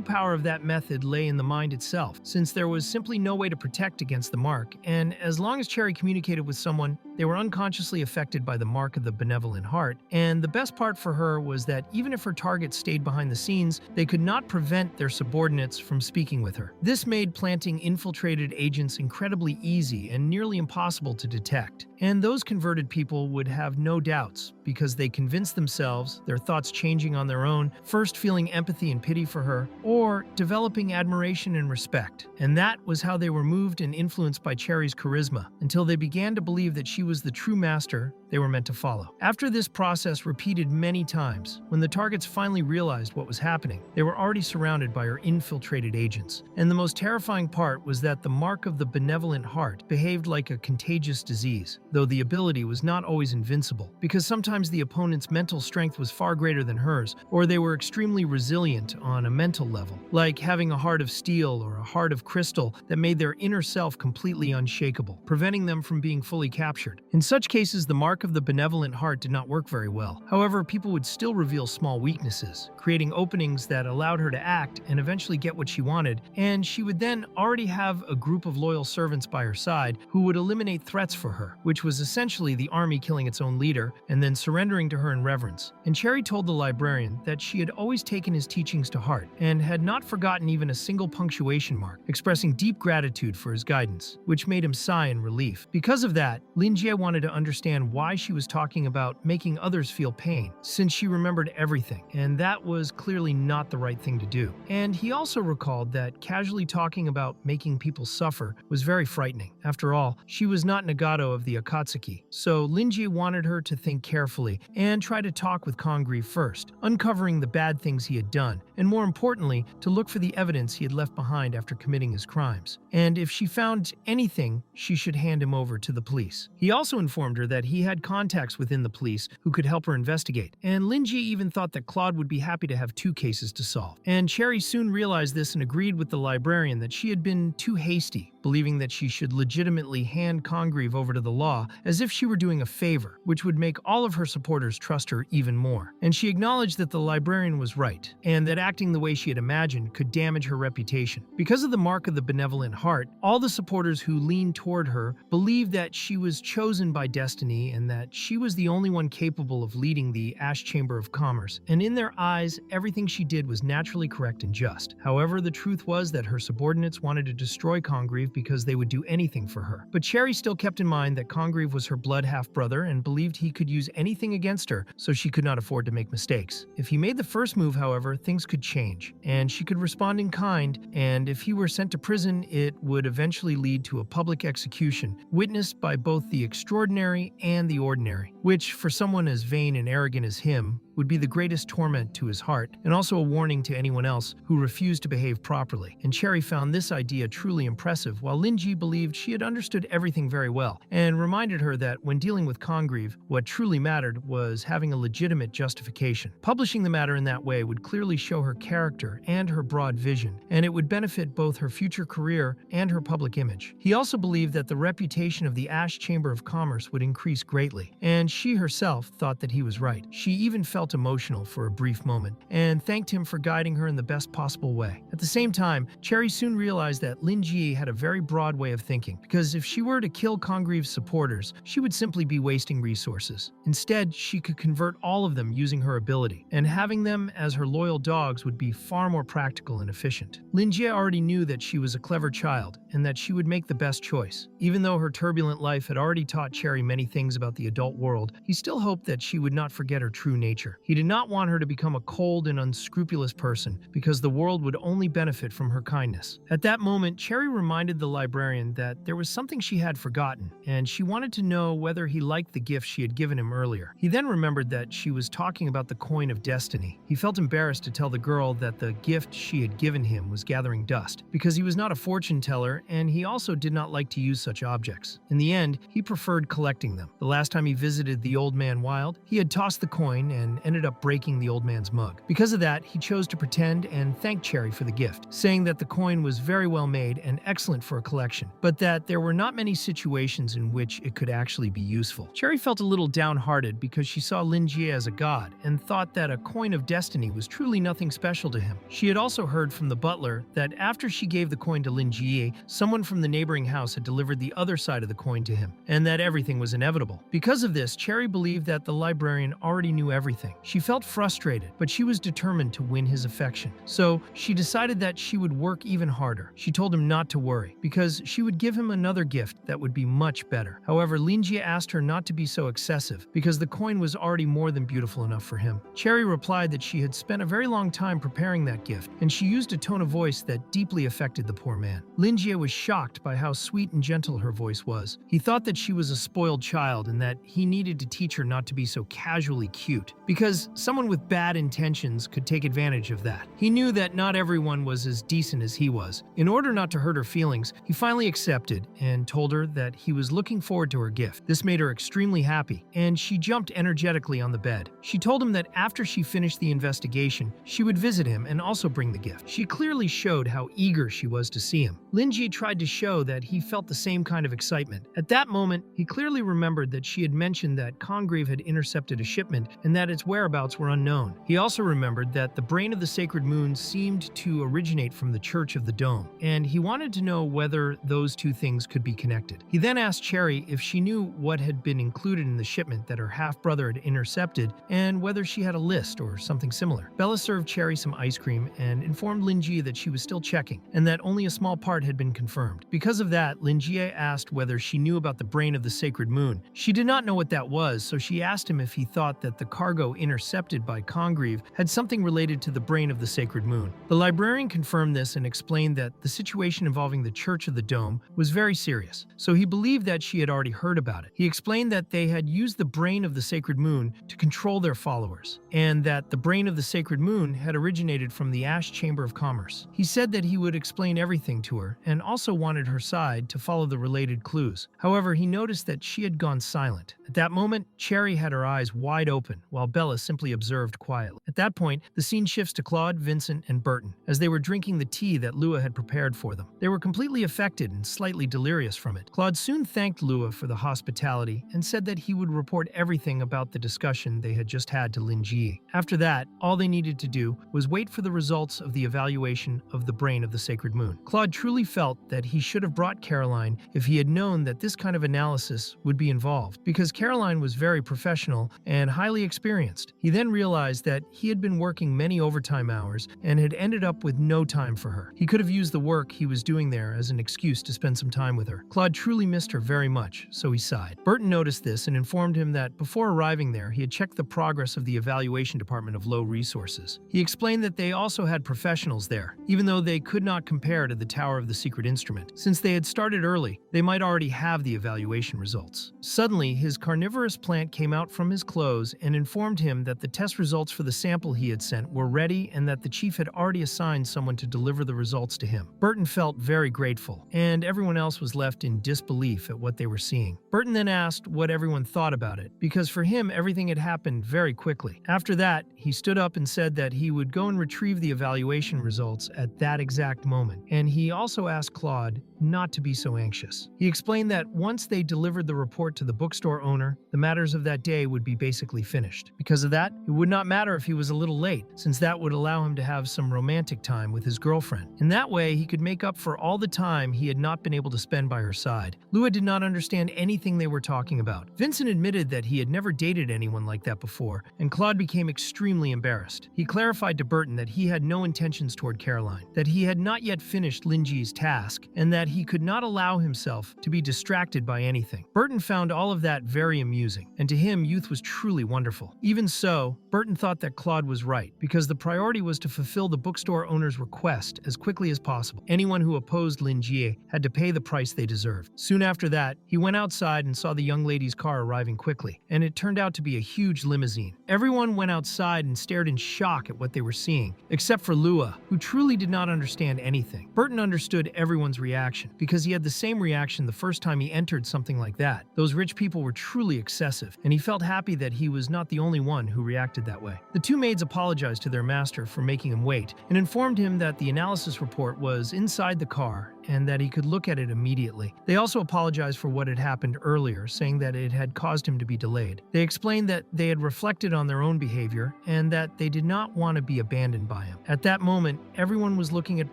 power of that method lay in the mind itself, since there was simply no way to protect against the mark, and as long as Cherry communicated with someone, they were unconsciously affected by the mark of the benevolent heart. And the best part for her was that even if her targets stayed behind the scenes, they could not prevent their subordinates from speaking with her. This made planting infiltrated agents incredibly easy and nearly impossible to detect. And those converted people would have no doubts, because they convinced themselves, their thoughts changing on their own, first feeling empathy and pity for her, or developing admiration and respect. And that was how they were moved and influenced by Cherry's charisma, until they began to believe that she was the true master they were meant to follow. After this process repeated many times, when the targets finally realized what was happening, they were already surrounded by her infiltrated agents. And the most terrifying part was that the mark of the benevolent heart behaved like a contagious disease, though the ability was not always invincible, because sometimes the opponent's mental strength was far greater than hers, or they were extremely resilient on a mental level, like having a heart of steel or a heart of crystal that made their inner self completely unshakable, preventing them from being fully captured. In such cases, the mark of the benevolent heart did not work very well. However, people would still reveal small weaknesses, creating openings that allowed her to act and eventually get what she wanted, and she would then already have a group of loyal servants by her side who would eliminate threats for her, which was essentially the army killing its own leader and then surrendering to her in reverence. And Cherry told the librarian that she had always taken his teachings to heart and had not forgotten even a single punctuation mark, expressing deep gratitude for his guidance, which made him sigh in relief. Because of that, Lin Jie wanted to understand why she was talking about making others feel pain, since she remembered everything, and that was clearly not the right thing to do. And he also recalled that casually talking about making people suffer was very frightening. After all, she was not Nagato of the Akatsuki, so Lin Jie wanted her to think carefully and try to talk with Congreve first, uncovering the bad things he had done, and more importantly, to look for the evidence he had left behind after committing his crimes. And if she found anything, she should hand him over to the police. He also informed her that he had contacts within the police who could help her investigate, and Lin Jie even thought that Claude would be happy to have two cases to solve. And Cherry soon realized this and agreed with the librarian that she had been too hasty, believing that she should legitimately hand Congreve over to the law as if she were doing a favor, which would make all of her supporters trust her even more. And she acknowledged that the librarian was right, and that acting the way she had imagined could damage her reputation. Because of the mark of the benevolent heart, all the supporters who leaned toward her believed that she was chosen by destiny and that she was the only one capable of leading the Ash Chamber of Commerce, and in their eyes, everything she did was naturally correct and just. However, the truth was that her subordinates wanted to destroy Congreve because they would do anything for her. But Cherry still kept in mind that Congreve was her blood half-brother and believed he could use anything against her, so she could not afford to make mistakes. If he made the first move, however, things could change, and she could respond in kind, and if he were sent to prison, it would eventually lead to a public execution, witnessed by both the extraordinary and the ordinary, which, for someone as vain and arrogant as him, would be the greatest torment to his heart, and also a warning to anyone else who refused to behave properly. And Cherry found this idea truly impressive, while Lin Jie believed she had understood everything very well, and reminded her that when dealing with Congreve, what truly mattered was having a legitimate justification. Publishing the matter in that way would clearly show her character and her broad vision, and it would benefit both her future career and her public image. He also believed that the reputation of the Ash Chamber of Commerce would increase greatly, and she herself thought that he was right. She even felt emotional for a brief moment, and thanked him for guiding her in the best possible way. At the same time, Cherry soon realized that Lin Jie had a very broad way of thinking, because if she were to kill Congreve's supporters, she would simply be wasting resources. Instead, she could convert all of them using her ability, and having them as her loyal dogs would be far more practical and efficient. Lin Jie already knew that she was a clever child, and that she would make the best choice. Even though her turbulent life had already taught Cherry many things about the adult world, he still hoped that she would not forget her true nature. He did not want her to become a cold and unscrupulous person, because the world would only benefit from her kindness. At that moment, Cherry reminded the librarian that there was something she had forgotten, and she wanted to know whether he liked the gift she had given him earlier. He then remembered that she was talking about the coin of destiny. He felt embarrassed to tell the girl that the gift she had given him was gathering dust, because he was not a fortune teller, and he also did not like to use such objects. In the end, he preferred collecting them. The last time he visited the old man Wild, he had tossed the coin and ended up breaking the old man's mug. Because of that, he chose to pretend and thank Cherry for the gift, saying that the coin was very well made and excellent for a collection, but that there were not many situations in which it could actually be useful. Cherry felt a little downhearted because she saw Lin Jie as a god and thought that a coin of destiny was truly nothing special to him. She had also heard from the butler that after she gave the coin to Lin Jie, someone from the neighboring house had delivered the other side of the coin to him, and that everything was inevitable. Because of this, Cherry believed that the librarian already knew everything. She felt frustrated, but she was determined to win his affection. So she decided that she would work even harder. She told him not to worry, because she would give him another gift that would be much better. However, Lin Jie asked her not to be so excessive, because the coin was already more than beautiful enough for him. Cherry replied that she had spent a very long time preparing that gift, and she used a tone of voice that deeply affected the poor man. Lin Jie was shocked by how sweet and gentle her voice was. He thought that she was a spoiled child and that he needed to teach her not to be so casually cute, because someone with bad intentions could take advantage of that. He knew that not everyone was as decent as he was. In order not to hurt her feelings, he finally accepted and told her that he was looking forward to her gift. This made her extremely happy, and she jumped energetically on the bed. She told him that after she finished the investigation, she would visit him and also bring the gift. She clearly showed how eager she was to see him. Lin Jie tried to show that he felt the same kind of excitement. At that moment, he clearly remembered that she had mentioned that Congreve had intercepted a shipment and that its whereabouts were unknown. He also remembered that the brain of the sacred moon seemed to originate from the Church of the Dome, and he wanted to know whether those two things could be connected. He then asked Cherry if she knew what had been included in the shipment that her half-brother had intercepted and whether she had a list or something similar. Bella served Cherry some ice cream and informed Lin Jie that she was still checking and that only a small part had been confirmed. Because of that, Lin Jie asked whether she knew about the brain of the sacred moon. She did not know what that was, so she asked him if he thought that the cargo intercepted by Congreve had something related to the brain of the sacred moon. The librarian confirmed this and explained that the situation involving the Church of the Dome was very serious, so he believed that she had already heard about it. He explained that they had used the brain of the sacred moon to control their followers, and that the brain of the sacred moon had originated from the Ash Chamber of Commerce. He said that he would explain everything to her and also wanted her side to follow the related clues. However, he noticed that she had gone silent. At that moment, Cherry had her eyes wide open, while Bella simply observed quietly. At that point, the scene shifts to Claude, Vincent, and Burton, as they were drinking the tea that Lua had prepared for them. They were completely affected and slightly delirious from it. Claude soon thanked Lua for the hospitality and said that he would report everything about the discussion they had just had to Lin Jie. After that, all they needed to do was wait for the results of the evaluation of the brain of the sacred moon. Claude truly felt that he should have brought Caroline if he had known that this kind of analysis would be involved, because Caroline was very professional and highly experienced. He then realized that he had been working many overtime hours and had ended up with no time for her. He could have used the work he was doing there as an excuse to spend some time with her. Claude truly missed her very much, so he sighed. Burton noticed this and informed him that before arriving there, he had checked the progress of the evaluation department of low resources. He explained that they also had professionals there, even though they could not compare to the Tower of the Secret Instrument. Since they had started early, they might already have the evaluation results. Suddenly, his carnivorous plant came out from his clothes and informed him that the test results for the sample he had sent were ready and that the chief had already assigned someone to deliver the results to him. Burton felt very grateful, and everyone else was left in disbelief at what they were seeing. Burton then asked what everyone thought about it, because for him everything had happened very quickly. After that, he stood up and said that he would go and retrieve the evaluation results at that exact moment, and he also asked Claude not to be so anxious. He explained that once they delivered the report to the bookstore owner, the matters of that day would be basically finished. Because of that, it would not matter if he was a little late, since that would allow him to have some romantic time with his girlfriend. In that way, he could make up for all the time he had not been able to spend by her side. Lua did not understand anything they were talking about. Vincent admitted that he had never dated anyone like that before, and Claude became extremely embarrassed. He clarified to Burton that he had no intentions toward Caroline, that he had not yet finished Lin Jie's task, and that he could not allow himself to be distracted by anything. Burton found all of that very amusing, and to him, youth was truly wonderful. Even so, Burton thought that Claude was right, because the priority was to fulfill the bookstore owner's request as quickly as possible. Anyone who opposed Lin Jie had to pay the price they deserved. Soon after that, he went outside and saw the young lady's car arriving quickly, and it turned out to be a huge limousine. Everyone went outside and stared in shock at what they were seeing, except for Lua, who truly did not understand anything. Burton understood everyone's reaction, because he had the same reaction the first time he entered something like that. Those rich people were truly excessive, and he felt happy that he was not the only one who reacted that way. The two maids apologized to their master for making him wait, and informed him that the analysis report was inside the car and that he could look at it immediately. They also apologized for what had happened earlier, saying that it had caused him to be delayed. They explained that they had reflected on their own behavior and that they did not want to be abandoned by him. At that moment, everyone was looking at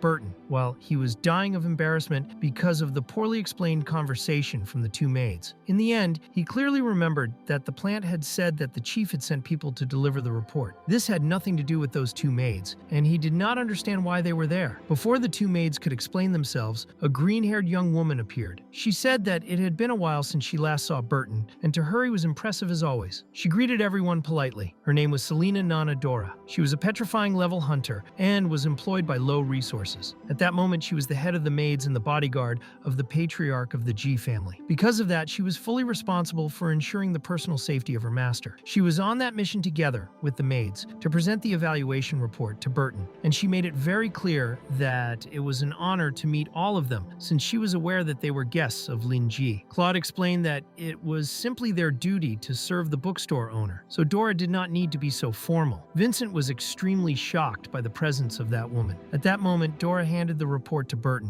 Burton, while he was dying of embarrassment because of the poorly explained conversation from the two maids. In the end, he clearly remembered that the plant had said that the chief had sent people to deliver the report. This had nothing to do with those two maids, and he did not understand why they were there. Before the two maids could explain themselves, a green-haired young woman appeared. She said that it had been a while since she last saw Burton, and to her he was impressive as always. She greeted everyone politely. Her name was Selena Nana Dora. She was a petrifying level hunter and was employed by low resources. At that moment, she was the head of the maids and the bodyguard of the patriarch of the G family. Because of that, she was fully responsible for ensuring the personal safety of her master. She was on that mission together with the maids to present the evaluation report to Burton, and she made it very clear that it was an honor to meet all of them since she was aware that they were guests of Lin Ji. Claude explained that it was simply their duty to serve the bookstore owner, so Dora did not need to be so formal. Vincent was extremely shocked by the presence of that woman. At that moment, Dora handed the report to Burton,